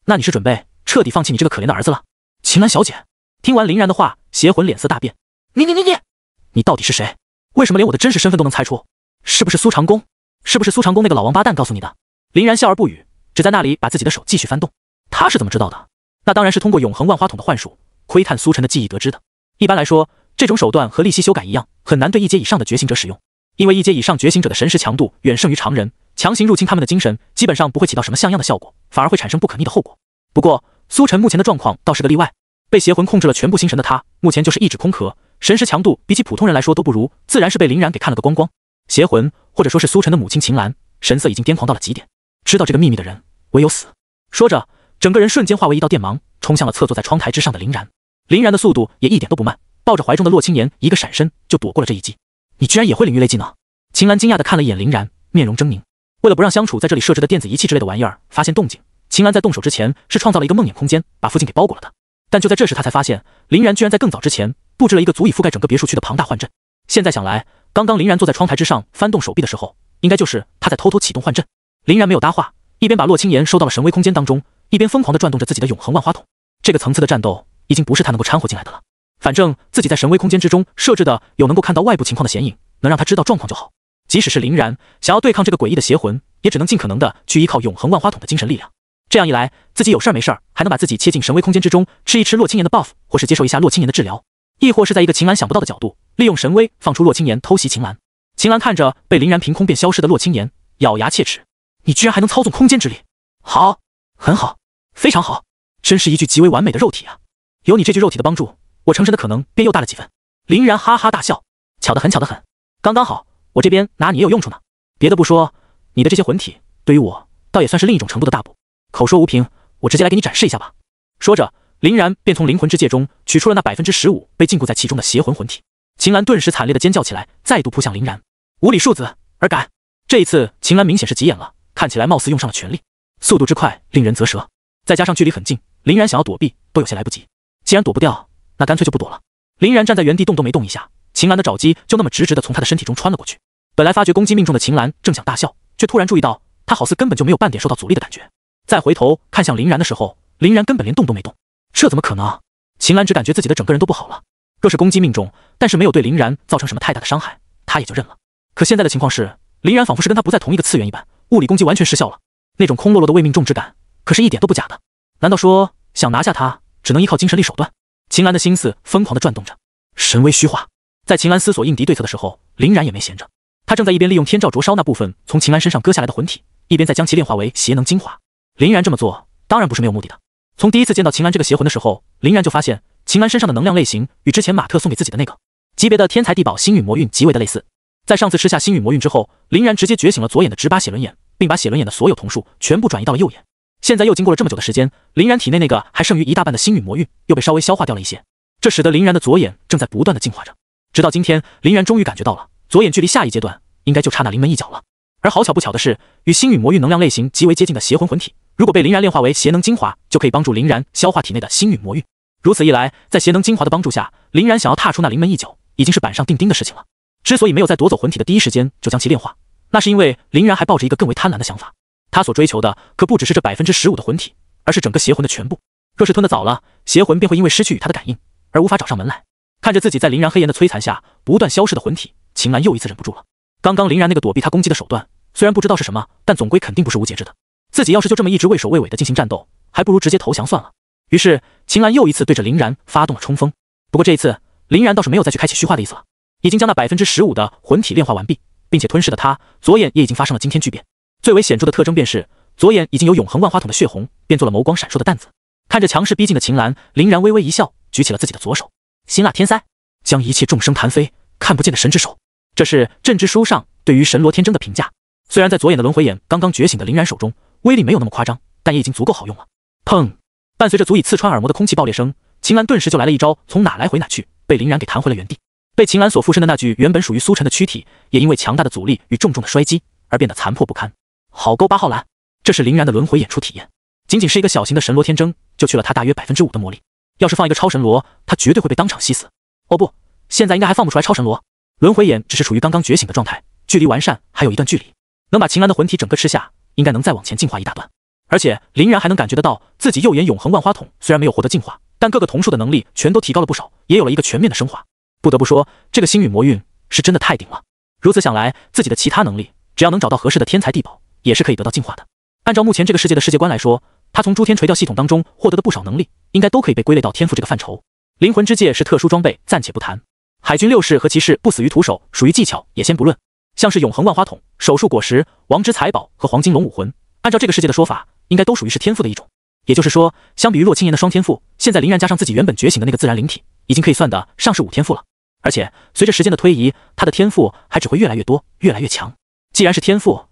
那你是准备彻底放弃你这个可怜的儿子了？秦岚小姐。听完林然的话，邪魂脸色大变。你到底是谁？为什么连我的真实身份都能猜出？是不是苏长恭？是不是苏长恭那个老王八蛋告诉你的？林然笑而不语，只在那里把自己的手继续翻动。他是怎么知道的？那当然是通过永恒万花筒的幻术窥探苏晨的记忆得知的。一般来说，这种手段和力息修改一样，很难对一阶以上的觉醒者使用，因为一阶以上觉醒者的神识强度远胜于常人，强行入侵他们的精神，基本上不会起到什么像样的效果，反而会产生不可逆的后果。不过苏晨目前的状况倒是个例外，被邪魂控制了全部心神的他，目前就是意志空壳，神识强度比起普通人来说都不如，自然是被林然给看了个光光。邪魂或者说是苏晨的母亲秦岚，神色已经癫狂到了极点，知道这个秘密的人唯有死。说着，整个人瞬间化为一道电芒，冲向了侧坐在窗台之上的林然。林然的速度也一点都不慢，抱着怀中的洛青言，一个闪身就躲过了这一击。你居然也会领域类技能？秦岚惊讶地看了一眼林然，面容狰狞。为了不让相处在这里设置的电子仪器之类的玩意儿发现动静，秦岚在动手之前是创造了一个梦魇空间，把附近给包裹了的。但就在这时，他才发现林然居然在更早之前布置了一个足以覆盖整个别墅区的庞大幻阵。现在想来，刚刚林然坐在窗台之上翻动手臂的时候，应该就是他在偷偷启动幻阵。林然没有搭话，一边把洛青言收到了神威空间当中，一边疯狂地转动着自己的永恒万花筒。这个层次的战斗已经不是他能够掺和进来的了。反正自己在神威空间之中设置的有能够看到外部情况的显影，能让他知道状况就好。即使是林然想要对抗这个诡异的邪魂，也只能尽可能的去依靠永恒万花筒的精神力量。这样一来，自己有事儿没事儿还能把自己切进神威空间之中，吃一吃洛青言的 buff， 或是接受一下洛青言的治疗，亦或是在一个秦岚想不到的角度，利用神威放出洛青言偷袭秦岚。秦岚看着被林然凭空便消失的洛青言，咬牙切齿：“你居然还能操纵空间之力！好，很好，非常好，真是一具极为完美的肉体啊！有你这具肉体的帮助，我成神的可能便又大了几分。”林然哈哈大笑：“巧得很，巧得很，刚刚好，我这边拿你也有用处呢。别的不说，你的这些魂体对于我倒也算是另一种程度的大补。口说无凭，我直接来给你展示一下吧。”说着，林然便从灵魂之戒中取出了那15%被禁锢在其中的邪魂魂体。秦岚顿时惨烈的尖叫起来，再度扑向林然。无礼庶子，而敢！这一次秦岚明显是急眼了，看起来貌似用上了全力，速度之快令人啧舌，再加上距离很近，林然想要躲避都有些来不及。既然躲不掉，那干脆就不躲了。林然站在原地动都没动一下，秦岚的爪击就那么直直的从他的身体中穿了过去。本来发觉攻击命中的秦岚正想大笑，却突然注意到他好似根本就没有半点受到阻力的感觉。再回头看向林然的时候，林然根本连动都没动。这怎么可能啊？秦岚只感觉自己的整个人都不好了。若是攻击命中，但是没有对林然造成什么太大的伤害，他也就认了。可现在的情况是，林然仿佛是跟他不在同一个次元一般，物理攻击完全失效了，那种空落落的未命中之感可是一点都不假的。难道说想拿下他只能依靠精神力手段？秦岚的心思疯狂地转动着。神威虚化。在秦岚思索应敌对策的时候，林然也没闲着，他正在一边利用天照灼烧那部分从秦岚身上割下来的魂体，一边再将其炼化为邪能精华。林然这么做当然不是没有目的的。从第一次见到秦岚这个邪魂的时候，林然就发现秦岚身上的能量类型与之前马特送给自己的那个级别的天才地宝星陨魔韵极为的类似。在上次吃下星陨魔韵之后，林然直接觉醒了左眼的直八血轮眼，并把血轮眼的所有瞳数全部转移到了右眼。现在又经过了这么久的时间，林然体内那个还剩余一大半的星陨魔韵又被稍微消化掉了一些，这使得林然的左眼正在不断的进化着。直到今天，林然终于感觉到了左眼距离下一阶段应该就差那临门一脚了。而好巧不巧的是，与星陨魔韵能量类型极为接近的邪魂魂体，如果被林然炼化为邪能精华，就可以帮助林然消化体内的星陨魔韵。如此一来，在邪能精华的帮助下，林然想要踏出那临门一脚已经是板上钉钉的事情了。之所以没有在夺走魂体的第一时间就将其炼化，那是因为林然还抱着一个更为贪婪的想法。他所追求的可不只是这15%的魂体，而是整个邪魂的全部。若是吞得早了，邪魂便会因为失去与他的感应而无法找上门来。看看着自己在林然黑岩的摧残下不断消失的魂体，秦岚又一次忍不住了。刚刚林然那个躲避他攻击的手段，虽然不知道是什么，但总归肯定不是无节制的。自己要是就这么一直畏首畏尾的进行战斗，还不如直接投降算了。于是秦岚又一次对着林然发动了冲锋。不过这一次，林然倒是没有再去开启虚化的意思了，已经将那15%的魂体炼化完毕，并且吞噬的他左眼也已经发生了惊天巨变。最为显著的特征便是左眼已经有永恒万花筒的血红，变作了眸光闪烁的弹子。看着强势逼近的秦岚，林然微微一笑，举起了自己的左手。辛辣天塞，将一切众生弹飞，看不见的神之手。这是镇之书上对于神罗天征的评价。虽然在左眼的轮回眼刚刚觉醒的林然手中，威力没有那么夸张，但也已经足够好用了。砰！伴随着足以刺穿耳膜的空气爆裂声，秦岚顿时就来了一招从哪来回哪去，被林然给弹回了原地。被秦岚所附身的那具原本属于苏晨的躯体，也因为强大的阻力与重重的摔击而变得残破不堪。好勾8号蓝，这是林然的轮回眼初体验。仅仅是一个小型的神罗天征，就去了他大约5%的魔力。要是放一个超神罗，他绝对会被当场吸死。哦不，现在应该还放不出来超神罗。轮回眼只是处于刚刚觉醒的状态，距离完善还有一段距离。能把秦岚的魂体整个吃下，应该能再往前进化一大段。而且林然还能感觉得到，自己右眼永恒万花筒虽然没有获得进化，但各个瞳数的能力全都提高了不少，也有了一个全面的升华。不得不说，这个星陨魔运是真的太顶了。如此想来，自己的其他能力只要能找到合适的天才地宝，也是可以得到进化的。按照目前这个世界的世界观来说，他从诸天垂钓系统当中获得的不少能力，应该都可以被归类到天赋这个范畴。灵魂之戒是特殊装备，暂且不谈。海军六式和骑士不死于徒手属于技巧，也先不论。像是永恒万花筒、手术果实、王之财宝和黄金龙武魂，按照这个世界的说法，应该都属于是天赋的一种。也就是说，相比于洛青岩的双天赋，现在林然加上自己原本觉醒的那个自然灵体，已经可以算得上是5天赋了。而且随着时间的推移，他的天赋还只会越来越多，越来越强。既然是天赋，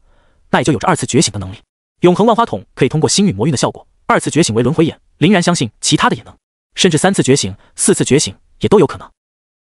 那也就有着2次觉醒的能力。永恒万花筒可以通过星陨魔运的效果，2次觉醒为轮回眼，林然相信其他的也能，甚至3次觉醒、4次觉醒也都有可能。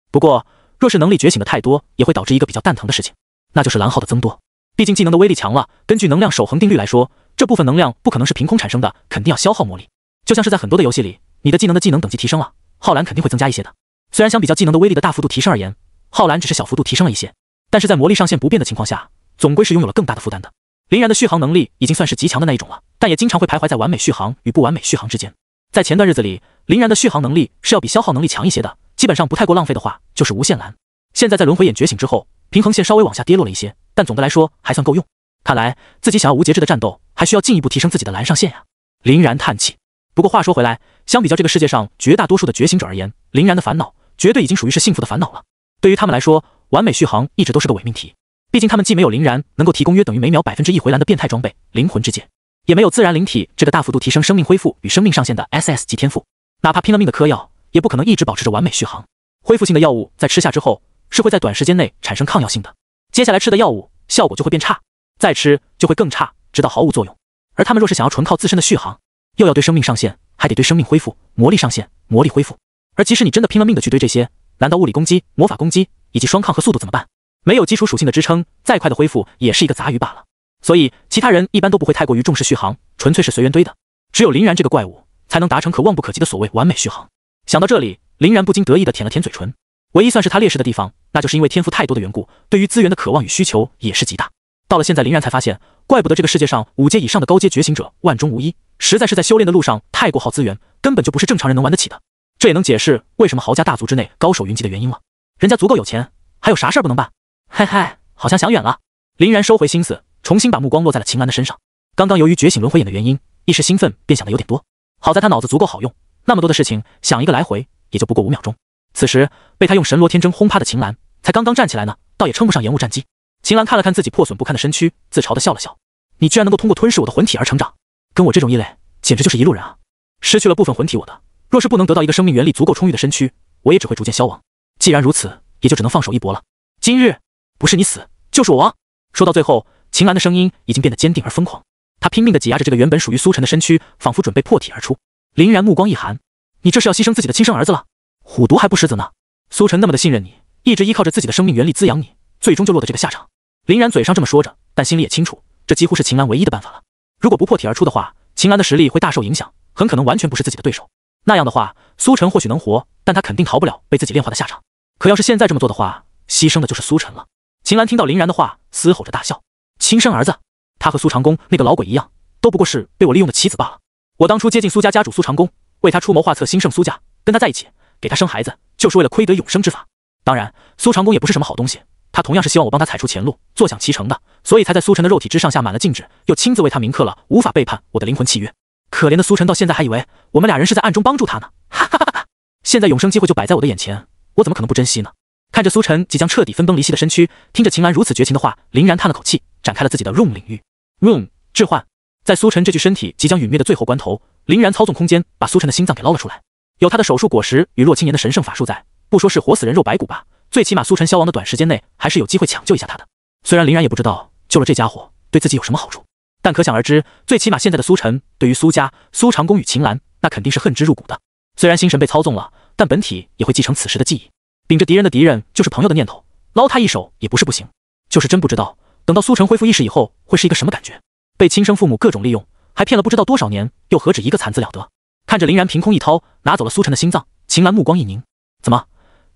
不过，若是能力觉醒的太多，也会导致一个比较蛋疼的事情，那就是蓝耗的增多。毕竟技能的威力强了，根据能量守恒定律来说，这部分能量不可能是凭空产生的，肯定要消耗魔力。就像是在很多的游戏里，你的技能等级提升了，耗蓝肯定会增加一些的。虽然相比较技能的威力的大幅度提升而言，耗蓝只是小幅度提升了一些，但是在魔力上限不变的情况下，总归是拥有了更大的负担的。林然的续航能力已经算是极强的那一种了，但也经常会徘徊在完美续航与不完美续航之间。在前段日子里，林然的续航能力是要比消耗能力强一些的，基本上不太过浪费的话，就是无限蓝。现在在轮回眼觉醒之后，平衡线稍微往下跌落了一些，但总的来说还算够用。看来自己想要无节制的战斗，还需要进一步提升自己的蓝上限呀。林然叹气。不过话说回来，相比较这个世界上绝大多数的觉醒者而言，林然的烦恼绝对已经属于是幸福的烦恼了。对于他们来说，完美续航一直都是个伪命题。毕竟他们既没有林然能够提供约等于每秒1%回蓝的变态装备灵魂之戒，也没有自然灵体这个大幅度提升生命恢复与生命上限的 SS 级天赋。哪怕拼了命的嗑药，也不可能一直保持着完美续航。恢复性的药物在吃下之后，是会在短时间内产生抗药性的，接下来吃的药物效果就会变差，再吃就会更差，直到毫无作用。而他们若是想要纯靠自身的续航，又要对生命上限，还得对生命恢复、魔力上限、魔力恢复。而即使你真的拼了命的去堆这些，难道物理攻击、魔法攻击以及双抗和速度怎么办？没有基础属性的支撑，再快的恢复也是一个杂鱼罢了。所以其他人一般都不会太过于重视续航，纯粹是随缘堆的。只有林然这个怪物才能达成可望不可及的所谓完美续航。想到这里，林然不禁得意地舔了舔嘴唇。唯一算是他劣势的地方，那就是因为天赋太多的缘故，对于资源的渴望与需求也是极大。到了现在，林然才发现，怪不得这个世界上5阶以上的高阶觉醒者万中无一，实在是在修炼的路上太过耗资源，根本就不是正常人能玩得起的。这也能解释为什么豪家大族之内高手云集的原因了。人家足够有钱，还有啥事儿不能办？嗨嗨，好像想远了。林然收回心思，重新把目光落在了秦岚的身上。刚刚由于觉醒轮回眼的原因，一时兴奋便想的有点多。好在他脑子足够好用，那么多的事情想一个来回也就不过5秒钟。此时被他用神罗天征轰趴的秦岚才刚刚站起来呢，倒也称不上延误战机。秦岚看了看自己破损不堪的身躯，自嘲的笑了笑。你居然能够通过吞噬我的魂体而成长，跟我这种异类简直就是一路人啊！失去了部分魂体我的，若是不能得到一个生命原力足够充裕的身躯，我也只会逐渐消亡。既然如此，也就只能放手一搏了。今日不是你死，就是我亡。说到最后，秦岚的声音已经变得坚定而疯狂。他拼命地挤压着这个原本属于苏晨的身躯，仿佛准备破体而出。林然目光一寒，你这是要牺牲自己的亲生儿子了？虎毒还不食子呢。苏晨那么的信任你，一直依靠着自己的生命原力滋养你，最终就落得这个下场。林然嘴上这么说着，但心里也清楚，这几乎是秦岚唯一的办法了。如果不破体而出的话，秦岚的实力会大受影响，很可能完全不是自己的对手。那样的话，苏晨或许能活，但他肯定逃不了被自己炼化的下场。可要是现在这么做的话，牺牲的就是苏晨了。秦岚听到林然的话，嘶吼着大笑。亲生儿子，他和苏长公那个老鬼一样，都不过是被我利用的棋子罢了。我当初接近苏家家主苏长公，为他出谋划策兴盛苏家，跟他在一起，给他生孩子，就是为了窥得永生之法。当然，苏长公也不是什么好东西，他同样是希望我帮他踩出前路，坐享其成的，所以才在苏晨的肉体之上下满了禁制，又亲自为他铭刻了无法背叛我的灵魂契约。可怜的苏晨到现在还以为我们俩人是在暗中帮助他呢，哈哈哈哈！现在永生机会就摆在我的眼前，我怎么可能不珍惜呢？看着苏晨即将彻底分崩离析的身躯，听着秦岚如此绝情的话，林然叹了口气，展开了自己的 room 领域。room 置换，在苏晨这具身体即将陨灭的最后关头，林然操纵空间把苏晨的心脏给捞了出来。有他的手术果实与洛青岩的神圣法术在，不说是活死人肉白骨吧，最起码苏晨消亡的短时间内还是有机会抢救一下他的。虽然林然也不知道救了这家伙对自己有什么好处，但可想而知，最起码现在的苏晨对于苏家、苏长公与秦岚那肯定是恨之入骨的。虽然心神被操纵了，但本体也会继承此时的记忆，秉着敌人的敌人就是朋友的念头，捞他一手也不是不行。就是真不知道等到苏晨恢复意识以后会是一个什么感觉。被亲生父母各种利用，还骗了不知道多少年，又何止一个惨字了得。看着林然凭空一掏拿走了苏晨的心脏，秦岚目光一凝，怎么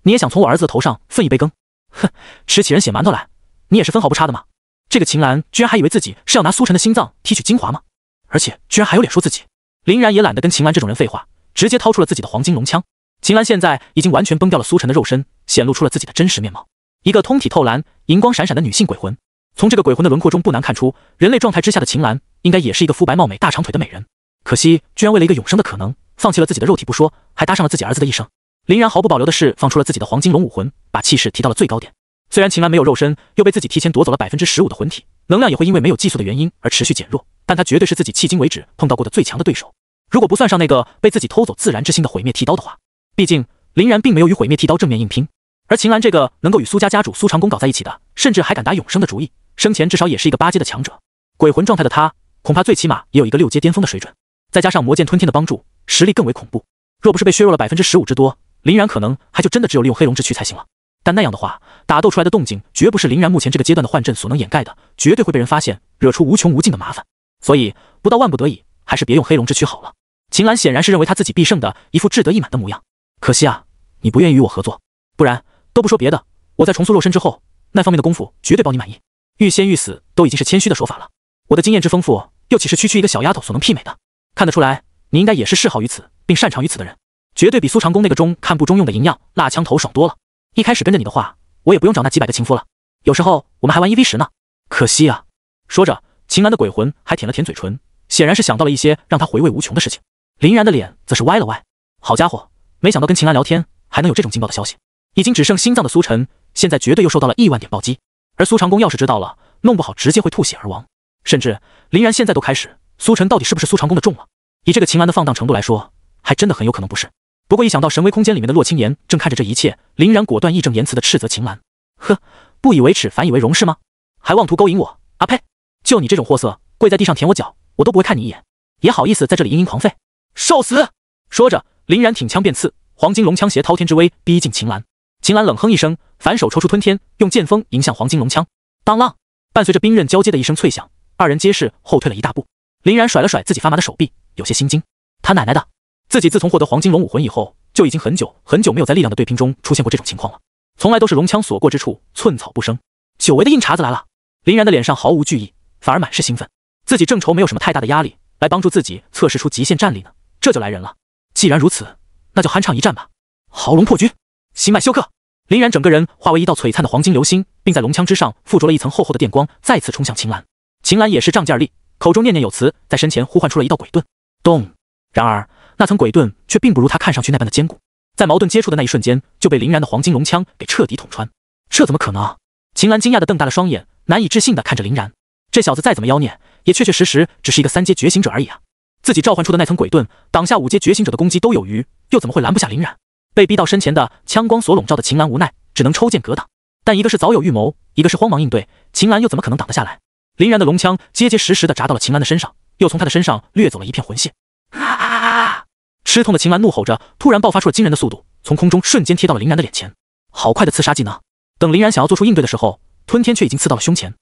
你也想从我儿子的头上分一杯羹？哼，吃起人血馒头来，你也是分毫不差的吗？这个秦岚居然还以为自己是要拿苏晨的心脏提取精华吗？而且居然还有脸说自己。林然也懒得跟秦岚这种人废话，直接掏出了自己的黄金龙枪。秦岚现在已经完全崩掉了苏晨的肉身，显露出了自己的真实面貌，一个通体透蓝、银光闪闪的女性鬼魂。从这个鬼魂的轮廓中不难看出，人类状态之下的秦岚应该也是一个肤白貌美、大长腿的美人。可惜居然为了一个永生的可能，放弃了自己的肉体不说，还搭上了自己儿子的一生。林然毫不保留的是放出了自己的黄金龙武魂，把气势提到了最高点。虽然秦岚没有肉身，又被自己提前夺走了 15% 的魂体，能量也会因为没有寄宿的原因而持续减弱，但他绝对是自己迄今为止碰到过的最强的对手。如果不算上那个被自己偷走自然之心的毁灭剃刀的话，毕竟林然并没有与毁灭剃刀正面硬拼。而秦岚这个能够与苏家家主苏长公搞在一起的，甚至还敢打永生的主意，生前至少也是一个8阶的强者。鬼魂状态的他，恐怕最起码也有一个6阶巅峰的水准，再加上魔剑吞天的帮助，实力更为恐怖。若不是被削弱了 15% 之多，林然可能还就真的只有利用黑龙之躯才行了。但那样的话，打斗出来的动静绝不是林然目前这个阶段的幻阵所能掩盖的，绝对会被人发现，惹出无穷无尽的麻烦。所以不到万不得已，还是别用黑龙之躯好了。秦岚显然是认为他自己必胜的一副志得意满的模样。可惜啊，你不愿意与我合作，不然都不说别的，我在重塑肉身之后，那方面的功夫绝对包你满意。欲仙欲死都已经是谦虚的说法了，我的经验之丰富，又岂是区区一个小丫头所能媲美的？看得出来，你应该也是嗜好于此，并擅长于此的人，绝对比苏长公那个中看不中用的银样蜡枪头爽多了。一开始跟着你的话，我也不用找那几百个情夫了，有时候我们还玩1v10呢。可惜啊。说着，秦岚的鬼魂还舔了舔嘴唇，显然是想到了一些让他回味无穷的事情。林然的脸则是歪了歪，好家伙，没想到跟秦岚聊天还能有这种劲爆的消息。已经只剩心脏的苏晨，现在绝对又受到了亿万点暴击，而苏长公要是知道了，弄不好直接会吐血而亡。甚至林然现在都开始，苏晨到底是不是苏长公的重了？以这个秦岚的放荡程度来说，还真的很有可能不是。不过一想到神威空间里面的洛青岩正看着这一切，林然果断义正言辞地斥责秦岚：呵，不以为耻反以为荣是吗？还妄图勾引我？啊呸！就你这种货色，跪在地上舔我脚，我都不会看你一眼，也好意思在这里嘤嘤狂吠？受死！说着，林然挺枪便刺，黄金龙枪携滔天之威逼近秦岚。秦岚冷哼一声，反手抽出吞天，用剑锋迎向黄金龙枪。当啷！伴随着兵刃交接的一声脆响，二人皆是后退了一大步。林然甩了甩自己发麻的手臂，有些心惊。他奶奶的，自己自从获得黄金龙武魂以后，就已经很久没有在力量的对拼中出现过这种情况了。从来都是龙枪所过之处寸草不生。久违的硬茬子来了。林然的脸上毫无惧意，反而满是兴奋。自己正愁没有什么太大的压力来帮助自己测试出极限战力呢，这就来人了。既然如此，那就酣畅一战吧。豪龙破军，心脉休克。林然整个人化为一道璀璨的黄金流星，并在龙枪之上附着了一层厚厚的电光，再次冲向秦岚。秦岚也是仗劲儿力，口中念念有词，在身前呼唤出了一道鬼盾。咚！然而那层鬼盾却并不如他看上去那般的坚固，在矛盾接触的那一瞬间，就被林然的黄金龙枪给彻底捅穿。这怎么可能？秦岚惊讶地瞪大了双眼，难以置信地看着林然。这小子再怎么妖孽，也确确实实只是一个3阶觉醒者而已啊！自己召唤出的那层鬼盾，挡下5阶觉醒者的攻击都有余，又怎么会拦不下林然？被逼到身前的枪光所笼罩的秦岚无奈，只能抽剑格挡。但一个是早有预谋，一个是慌忙应对，秦岚又怎么可能挡得下来？林然的龙枪结结实实地砸到了秦岚的身上，又从他的身上掠走了一片魂血。啊！吃痛的秦岚怒吼着，突然爆发出了惊人的速度，从空中瞬间贴到了林然的脸前。好快的刺杀技能！等林然想要做出应对的时候，吞天却已经刺到了胸前。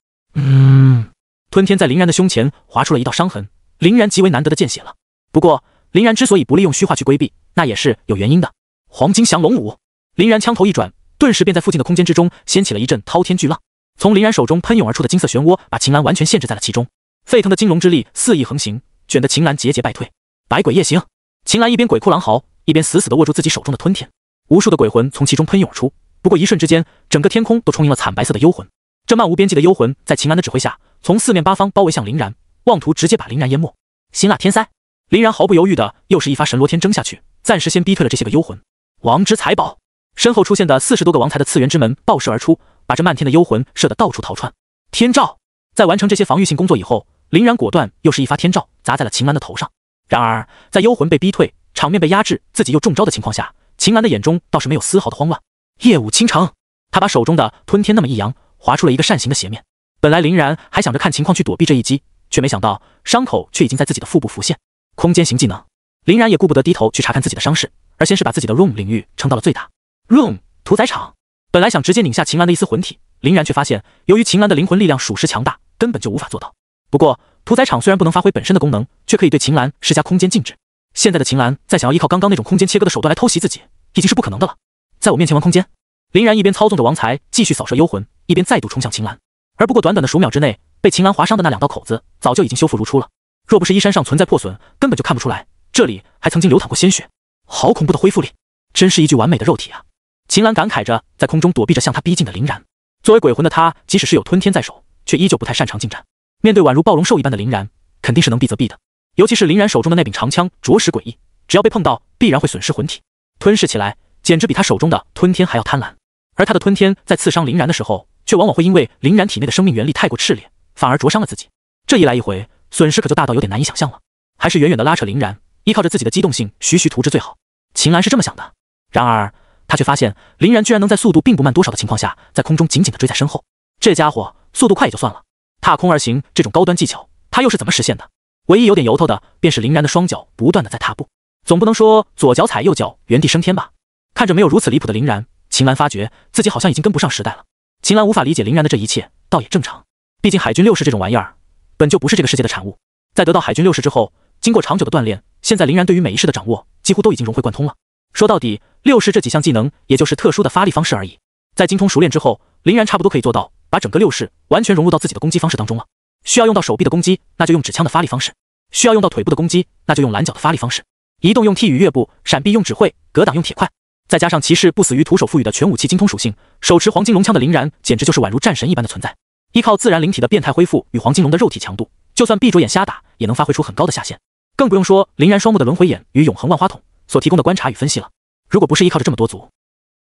吞天在林然的胸前划出了一道伤痕，林然极为难得的见血了。不过林然之所以不利用虚化去规避，那也是有原因的。黄金降龙舞，林然枪头一转，顿时便在附近的空间之中掀起了一阵滔天巨浪。从林然手中喷涌而出的金色漩涡，把秦岚完全限制在了其中。沸腾的金龙之力肆意横行，卷得秦岚节节败退。百鬼夜行！秦岚一边鬼哭狼嚎，一边死死地握住自己手中的吞天。无数的鬼魂从其中喷涌而出。不过一瞬之间，整个天空都充盈了惨白色的幽魂。这漫无边际的幽魂在秦岚的指挥下，从四面八方包围向林然，妄图直接把林然淹没。辛辣天塞！林然毫不犹豫的又是一发神罗天征下去，暂时先逼退了这些个幽魂。王之财宝！身后出现的40多个王财的次元之门爆射而出，把这漫天的幽魂射得到处逃窜。天照！在完成这些防御性工作以后，林然果断又是一发天照砸在了秦岚的头上。然而在幽魂被逼退，场面被压制，自己又中招的情况下，秦岚的眼中倒是没有丝毫的慌乱。夜舞倾城，他把手中的吞天那么一扬，划出了一个扇形的斜面。本来林然还想着看情况去躲避这一击，却没想到伤口却已经在自己的腹部浮现。空间型技能，林然也顾不得低头去查看自己的伤势，而先是把自己的 room 领域撑到了最大。room 屠宰场，本来想直接拧下秦岚的一丝魂体，林然却发现，由于秦岚的灵魂力量属实强大，根本就无法做到。不过屠宰场虽然不能发挥本身的功能，却可以对秦岚施加空间禁制。现在的秦岚再想要依靠刚刚那种空间切割的手段来偷袭自己，已经是不可能的了。在我面前玩空间，林然一边操纵着王财继续扫射幽魂，一边再度冲向秦岚。而不过短短的数秒之内，被秦岚划伤的那2道口子早就已经修复如初了。若不是衣衫上存在破损，根本就看不出来这里还曾经流淌过鲜血。好恐怖的恢复力，真是一具完美的肉体啊！秦岚感慨着，在空中躲避着向他逼近的林然。作为鬼魂的他，即使是有吞天在手，却依旧不太擅长近战。面对宛如暴龙兽一般的林然，肯定是能避则避的。尤其是林然手中的那柄长枪，着实诡异，只要被碰到，必然会损失魂体，吞噬起来简直比他手中的吞天还要贪婪。而他的吞天在刺伤林然的时候，却往往会因为林然体内的生命元力太过炽烈，反而灼伤了自己。这一来一回，损失可就大到有点难以想象了。还是远远的拉扯林然，依靠着自己的机动性徐徐图之最好。秦岚是这么想的，然而他却发现林然居然能在速度并不慢多少的情况下，在空中紧紧地追在身后。这家伙速度快也就算了，踏空而行这种高端技巧，他又是怎么实现的？唯一有点由头的，便是林然的双脚不断的在踏步，总不能说左脚踩右脚原地升天吧？看着没有如此离谱的林然，秦岚发觉自己好像已经跟不上时代了。秦岚无法理解林然的这一切，倒也正常，毕竟海军六式这种玩意儿本就不是这个世界的产物。在得到海军六式之后，经过长久的锻炼，现在林然对于每一式的掌握几乎都已经融会贯通了。说到底，六式这几项技能也就是特殊的发力方式而已。在精通熟练之后，林然差不多可以做到把整个六式完全融入到自己的攻击方式当中了。需要用到手臂的攻击，那就用指枪的发力方式；需要用到腿部的攻击，那就用蓝脚的发力方式。移动用 T 与跃步，闪避用指挥，格挡用铁块，再加上骑士不死于徒手赋予的全武器精通属性，手持黄金龙枪的林然简直就是宛如战神一般的存在。依靠自然灵体的变态恢复与黄金龙的肉体强度，就算闭着眼瞎打，也能发挥出很高的下限。更不用说林然双目的轮回眼与永恒万花筒所提供的观察与分析了。如果不是依靠着这么多组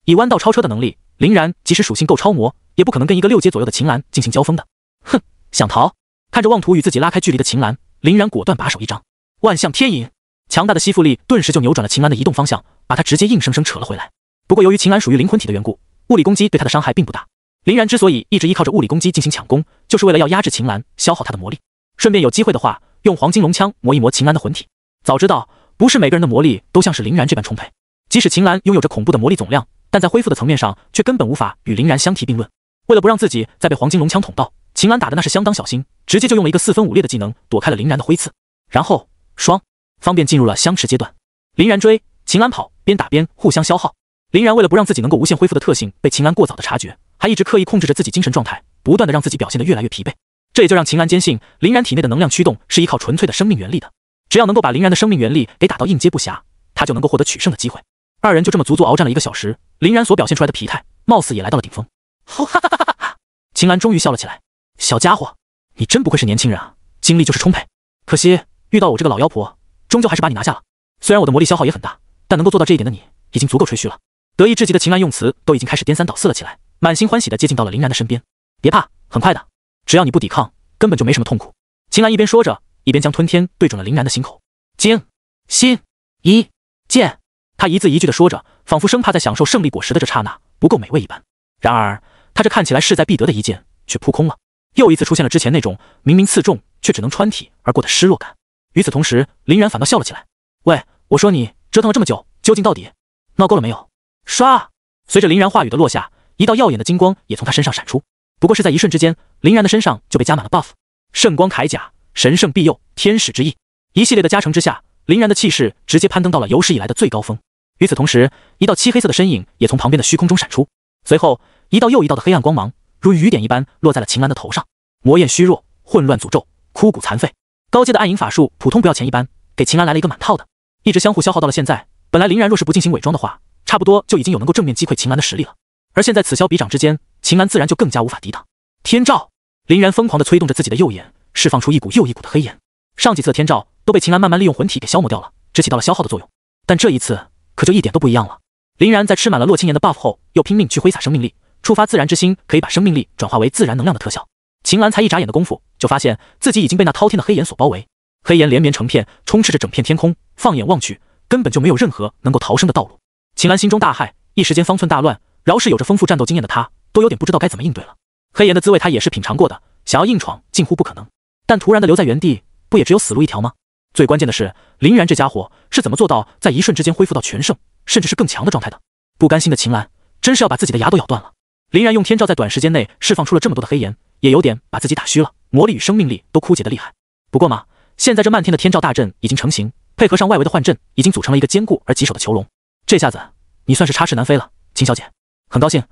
以弯道超车的能力，林然即使属性够超模，也不可能跟一个6阶左右的秦岚进行交锋的。哼，想逃？看着妄图与自己拉开距离的秦岚，林然果断把手一张，万象天引，强大的吸附力顿时就扭转了秦岚的移动方向，把他直接硬生生扯了回来。不过由于秦岚属于灵魂体的缘故，物理攻击对他的伤害并不大。林然之所以一直依靠着物理攻击进行抢攻，就是为了要压制秦岚，消耗他的魔力，顺便有机会的话用黄金龙枪磨一磨秦岚的魂体。早知道不是每个人的魔力都像是林然这般充沛，即使秦岚拥有着恐怖的魔力总量，但在恢复的层面上却根本无法与林然相提并论。为了不让自己再被黄金龙枪捅到，秦岚打的那是相当小心，直接就用了一个4分5裂的技能躲开了林然的挥刺，然后双方便进入了相持阶段。林然追，秦岚跑，边打边互相消耗。林然为了不让自己能够无限恢复的特性被秦岚过早的察觉，还一直刻意控制着自己精神状态，不断的让自己表现得越来越疲惫。这也就让秦岚坚信林然体内的能量驱动是依靠纯粹的生命原力的，只要能够把林然的生命原力给打到应接不暇，他就能够获得取胜的机会。二人就这么足足鏖战了1个小时，林然所表现出来的疲态貌似也来到了顶峰。哈哈哈哈哈！秦岚终于笑了起来，小家伙，你真不愧是年轻人啊，精力就是充沛。可惜遇到我这个老妖婆，终究还是把你拿下了。虽然我的魔力消耗也很大，但能够做到这一点的你，已经足够吹嘘了。得意至极的秦岚用词都已经开始颠三倒四了起来，满心欢喜的接近到了林然的身边。别怕，很快的，只要你不抵抗，根本就没什么痛苦。秦岚一边说着，一边将吞天对准了林然的心口。精、心、一、剑，他一字一句的说着，仿佛生怕在享受胜利果实的这刹那不够美味一般。然而他这看起来势在必得的一剑却扑空了，又一次出现了之前那种明明刺中却只能穿体而过的失落感。与此同时，林然反倒笑了起来。喂，我说你折腾了这么久，究竟到底闹够了没有？唰！随着林然话语的落下，一道耀眼的金光也从他身上闪出。不过是在一瞬之间，林然的身上就被加满了 buff， 圣光铠甲，神圣庇佑，天使之翼，一系列的加成之下，林然的气势直接攀登到了有史以来的最高峰。与此同时，一道漆黑色的身影也从旁边的虚空中闪出，随后一道又一道的黑暗光芒如雨点一般落在了秦岚的头上。魔焰虚弱，混乱诅咒，枯骨残废，高阶的暗影法术普通不要钱一般，给秦岚来了一个满套的，一直相互消耗到了现在。本来林然若是不进行伪装的话，差不多就已经有能够正面击溃秦岚的实力了。而现在此消彼长之间，秦岚自然就更加无法抵挡。天照，林然疯狂地催动着自己的右眼，释放出一股又一股的黑焰。上几次的天照都被秦岚慢慢利用魂体给消磨掉了，只起到了消耗的作用。但这一次可就一点都不一样了。林然在吃满了洛青岩的 buff 后，又拼命去挥洒生命力，触发自然之心可以把生命力转化为自然能量的特效。秦岚才一眨眼的功夫，就发现自己已经被那滔天的黑岩所包围，黑岩连绵成片，充斥着整片天空，放眼望去，根本就没有任何能够逃生的道路。秦岚心中大骇，一时间方寸大乱，饶是有着丰富战斗经验的他，都有点不知道该怎么应对了。黑岩的滋味他也是品尝过的，想要硬闯近乎不可能，但突然的留在原地，不也只有死路一条吗？最关键的是，林然这家伙是怎么做到在一瞬之间恢复到全胜，甚至是更强的状态的？不甘心的秦岚真是要把自己的牙都咬断了。林然用天照在短时间内释放出了这么多的黑岩，也有点把自己打虚了，魔力与生命力都枯竭的厉害。不过嘛，现在这漫天的天照大阵已经成型，配合上外围的幻阵，已经组成了一个坚固而棘手的囚笼。这下子你算是插翅难飞了，秦小姐。很高兴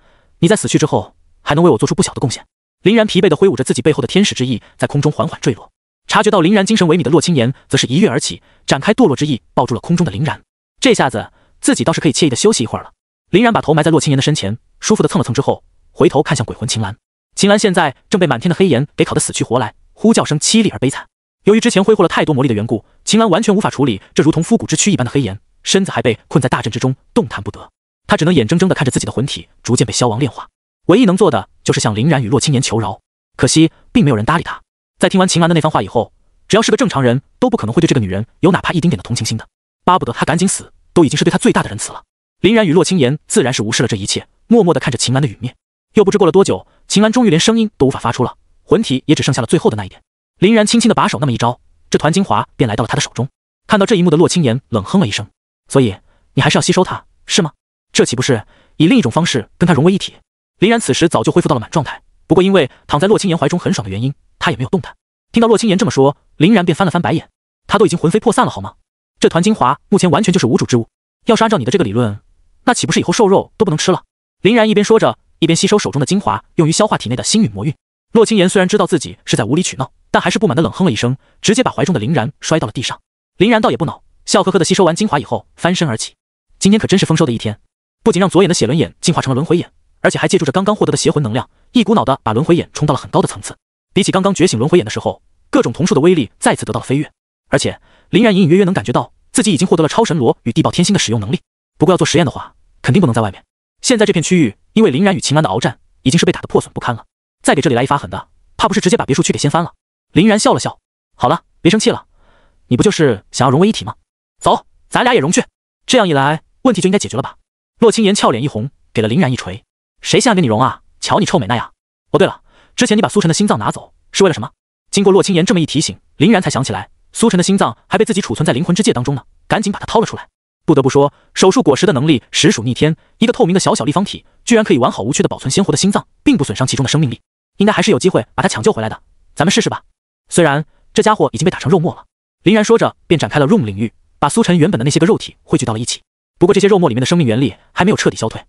你在死去之后还能为我做出不小的贡献。林然疲惫地挥舞着自己背后的天使之翼，在空中缓缓坠落。察觉到林然精神萎靡的洛青岩则是一跃而起，展开堕落之翼，抱住了空中的林然。这下子自己倒是可以惬意地休息一会儿了。林然把头埋在洛青岩的身前，舒服地蹭了蹭之后，回头看向鬼魂秦岚。秦岚现在正被满天的黑岩给烤得死去活来，呼叫声凄厉而悲惨。由于之前挥霍了太多魔力的缘故，秦岚完全无法处理这如同枯骨之躯一般的黑岩，身子还被困在大阵之中，动弹不得。他只能眼睁睁地看着自己的魂体逐渐被消亡炼化，唯一能做的就是向林然与洛青岩求饶。可惜并没有人搭理他。在听完秦岚的那番话以后，只要是个正常人都不可能会对这个女人有哪怕一丁点的同情心的，巴不得她赶紧死，都已经是对她最大的仁慈了。林然与洛青岩自然是无视了这一切，默默地看着秦岚的陨灭。又不知过了多久，秦岚终于连声音都无法发出了，魂体也只剩下了最后的那一点。林然轻轻地把手那么一招，这团精华便来到了他的手中。看到这一幕的洛青岩冷哼了一声，所以你还是要吸收它，是吗？这岂不是以另一种方式跟它融为一体？林然此时早就恢复到了满状态，不过因为躺在洛青岩怀中很爽的原因，他也没有动弹。听到洛青岩这么说，林然便翻了翻白眼，他都已经魂飞魄散了好吗？这团精华目前完全就是无主之物，要是按照你的这个理论，那岂不是以后瘦肉都不能吃了？林然一边说着，一边吸收手中的精华，用于消化体内的星陨魔韵。洛青岩虽然知道自己是在无理取闹，但还是不满地冷哼了一声，直接把怀中的林然摔到了地上。林然倒也不恼，笑呵呵地吸收完精华以后，翻身而起。今天可真是丰收的一天，不仅让左眼的血轮眼进化成了轮回眼，而且还借助着刚刚获得的邪魂能量，一股脑地把轮回眼冲到了很高的层次。比起刚刚觉醒轮回眼的时候，各种瞳术的威力再次得到了飞跃。而且林然隐隐约约能感觉到自己已经获得了超神罗与地爆天星的使用能力。不过要做实验的话，肯定不能在外面。现在这片区域因为林然与秦岚的鏖战，已经是被打得破损不堪了，再给这里来一发狠的，怕不是直接把别墅区给掀翻了。林然笑了笑，好了，别生气了，你不就是想要融为一体吗？走，咱俩也融去，这样一来问题就应该解决了吧。洛青岩俏脸一红，给了林然一锤，谁想跟你融啊，瞧你臭美那样。哦对了，之前你把苏晨的心脏拿走是为了什么？经过洛青岩这么一提醒，林然才想起来苏晨的心脏还被自己储存在灵魂之界当中呢，赶紧把它掏了出来。不得不说，手术果实的能力实属逆天，一个透明的小小立方体居然可以完好无缺的保存鲜活的心脏，并不损伤其中的生命力，应该还是有机会把它抢救回来的，咱们试试吧。虽然这家伙已经被打成肉末了，林然说着便展开了 room 领域，把苏晨原本的那些个肉体汇聚到了一起。不过这些肉末里面的生命原力还没有彻底消退，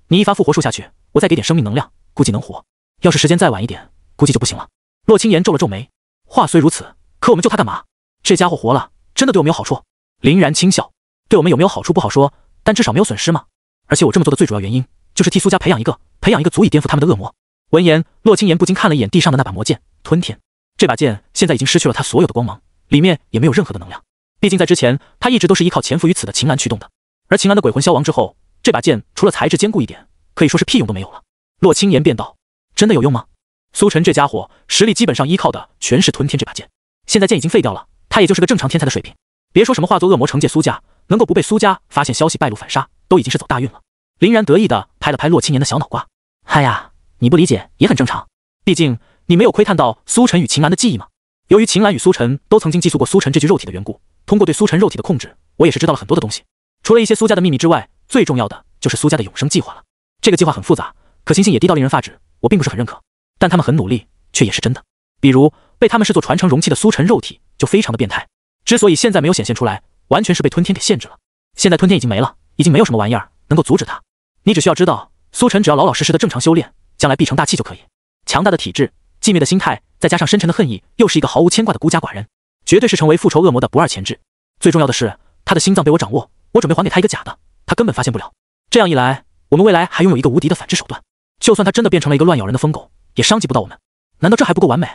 你一发复活术下去，我再给点生命能量，估计能活。要是时间再晚一点，估计就不行了。洛青岩皱了皱眉，话虽如此，可我们救他干嘛？这家伙活了，真的对我们有好处？林然轻笑，对我们有没有好处不好说，但至少没有损失嘛。而且我这么做的最主要原因，就是替苏家培养一个足以颠覆他们的恶魔。闻言，洛青岩不禁看了一眼地上的那把魔剑吞天。这把剑现在已经失去了他所有的光芒，里面也没有任何的能量。毕竟在之前，他一直都是依靠潜伏于此的秦岚驱动的。而秦岚的鬼魂消亡之后，这把剑除了材质坚固一点，可以说是屁用都没有了。洛青岩便道：“真的有用吗？”苏晨这家伙实力基本上依靠的全是吞天这把剑，现在剑已经废掉了，他也就是个正常天才的水平。别说什么化作恶魔惩戒苏家，能够不被苏家发现消息败露反杀，都已经是走大运了。林然得意地拍了拍洛青岩的小脑瓜：“嗨呀，你不理解也很正常，毕竟你没有窥探到苏晨与秦岚的记忆嘛。由于秦岚与苏晨都曾经寄宿过苏晨这具肉体的缘故，通过对苏晨肉体的控制，我也是知道了很多的东西。除了一些苏家的秘密之外，最重要的就是苏家的永生计划了。这个计划很复杂，可行性也低到令人发指，我并不是很认可。但他们很努力，却也是真的。比如被他们视作传承容器的苏晨肉体就非常的变态，之所以现在没有显现出来，完全是被吞天给限制了。现在吞天已经没了，已经没有什么玩意儿能够阻止他。你只需要知道，苏晨只要老老实实的正常修炼，将来必成大器就可以。强大的体质，寂灭的心态，再加上深沉的恨意，又是一个毫无牵挂的孤家寡人，绝对是成为复仇恶魔的不二潜质。最重要的是，他的心脏被我掌握，我准备还给他一个假的，他根本发现不了。这样一来，我们未来还拥有一个无敌的反制手段。就算他真的变成了一个乱咬人的疯狗，也伤及不到我们。难道这还不够完美？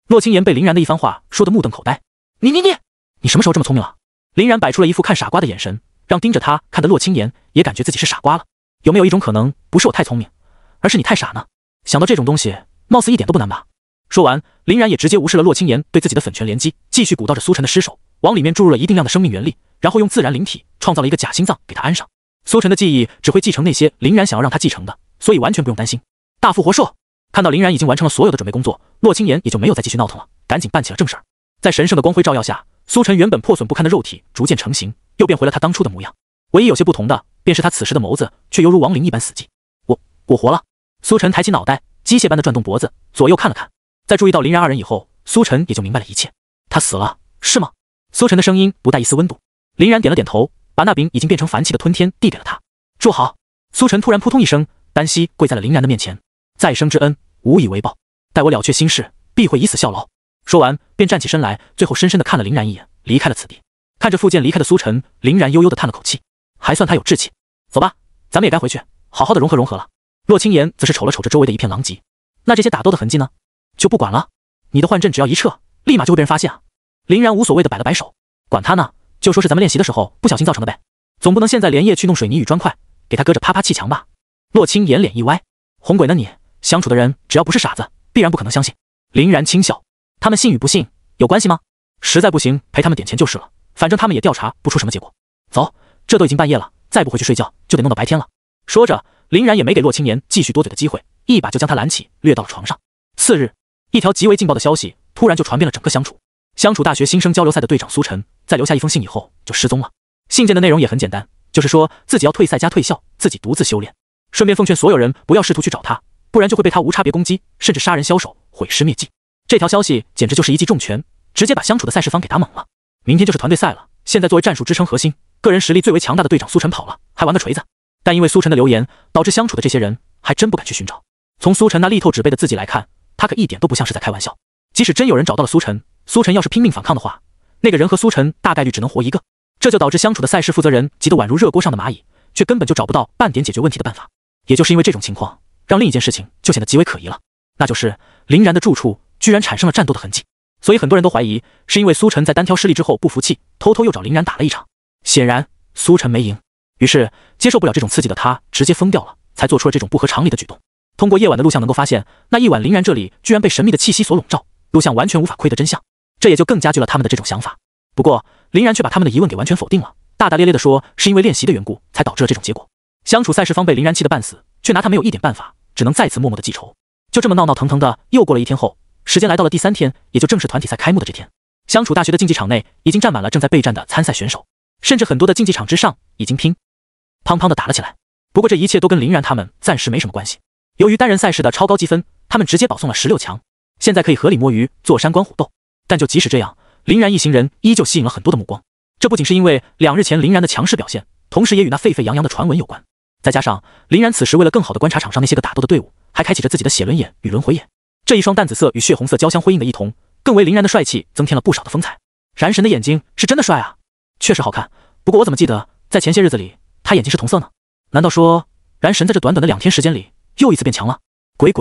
洛清言被林然的一番话说得目瞪口呆。你什么时候这么聪明了？林然摆出了一副看傻瓜的眼神，让盯着他看的洛清言也感觉自己是傻瓜了。有没有一种可能，不是我太聪明，而是你太傻呢？想到这种东西，貌似一点都不难吧？说完，林然也直接无视了洛清言对自己的粉拳连击，继续鼓捣着苏晨的尸首，往里面注入了一定量的生命原力，然后用自然灵体创造了一个假心脏给他安上。苏晨的记忆只会继承那些林然想要让他继承的，所以完全不用担心。大复活兽看到林然已经完成了所有的准备工作，洛清言也就没有再继续闹腾了，赶紧办起了正事儿。在神圣的光辉照耀下，苏晨原本破损不堪的肉体逐渐成型，又变回了他当初的模样。唯一有些不同的，便是他此时的眸子却犹如亡灵一般死寂。我活了。苏晨抬起脑袋，机械般的转动脖子，左右看了看。在注意到林然二人以后，苏晨也就明白了一切。他死了，是吗？苏晨的声音不带一丝温度。林然点了点头，把那柄已经变成凡气的吞天递给了他。住好。苏晨突然扑通一声，单膝跪在了林然的面前。再生之恩，无以为报。待我了却心事，必会以死效劳。说完，便站起身来，最后深深地看了林然一眼，离开了此地。看着复健离开的苏晨，林然悠悠地叹了口气，还算他有志气。走吧，咱们也该回去，好好的融合了。洛清言则是瞅了瞅着周围的一片狼藉，那这些打斗的痕迹呢？就不管了。你的幻阵只要一撤，立马就会被人发现啊。林然无所谓的摆了摆手，管他呢，就说是咱们练习的时候不小心造成的呗，总不能现在连夜去弄水泥与砖块，给他搁着啪啪砌墙吧。洛清言脸一歪，红鬼呢你？相处的人只要不是傻子，必然不可能相信。林然轻笑，他们信与不信有关系吗？实在不行赔他们点钱就是了，反正他们也调查不出什么结果。走，这都已经半夜了，再不回去睡觉就得弄到白天了。说着，林然也没给洛清言继续多嘴的机会，一把就将他揽起，掠到了床上。次日，一条极为劲爆的消息突然就传遍了整个相处。相处大学新生交流赛的队长苏晨，在留下一封信以后就失踪了。信件的内容也很简单，就是说自己要退赛加退校，自己独自修炼，顺便奉劝所有人不要试图去找他，不然就会被他无差别攻击，甚至杀人枭首，毁尸灭迹。这条消息简直就是一记重拳，直接把相处的赛事方给打懵了。明天就是团队赛了，现在作为战术支撑核心，个人实力最为强大的队长苏晨跑了，还玩个锤子。但因为苏晨的流言，导致相处的这些人还真不敢去寻找。从苏晨那力透纸背的自己来看，他可一点都不像是在开玩笑。即使真有人找到了苏晨，苏晨要是拼命反抗的话，那个人和苏晨大概率只能活一个。这就导致相处的赛事负责人急得宛如热锅上的蚂蚁，却根本就找不到半点解决问题的办法。也就是因为这种情况，让另一件事情就显得极为可疑了，那就是林然的住处居然产生了战斗的痕迹。所以很多人都怀疑，是因为苏晨在单挑失利之后不服气，偷偷又找林然打了一场。显然苏晨没赢，于是接受不了这种刺激的他直接疯掉了，才做出了这种不合常理的举动。通过夜晚的录像能够发现，那一晚林然这里居然被神秘的气息所笼罩，录像完全无法窥得真相，这也就更加剧了他们的这种想法。不过林然却把他们的疑问给完全否定了，大大咧咧地说是因为练习的缘故才导致了这种结果。相处赛事方被林然气得半死，却拿他没有一点办法，只能再次默默的记仇。就这么闹闹腾腾的又过了一天后，时间来到了第3天，也就正式团体赛开幕的这天。相处大学的竞技场内已经站满了正在备战的参赛选手，甚至很多的竞技场之上已经乒乓的打了起来。不过这一切都跟林然他们暂时没什么关系。由于单人赛事的超高积分，他们直接保送了16强，现在可以合理摸鱼坐山观虎斗。但就即使这样，林然一行人依旧吸引了很多的目光。这不仅是因为2日前林然的强势表现，同时也与那沸沸扬扬的传闻有关。再加上林然此时为了更好的观察场上那些个打斗的队伍，还开启着自己的血轮眼与轮回眼，这一双淡紫色与血红色交相辉映的一瞳，更为林然的帅气增添了不少的风采。燃神的眼睛是真的帅啊，确实好看。不过我怎么记得在前些日子里他眼睛是同色呢？难道说燃神在这短短的2天时间里又一次变强了？鬼，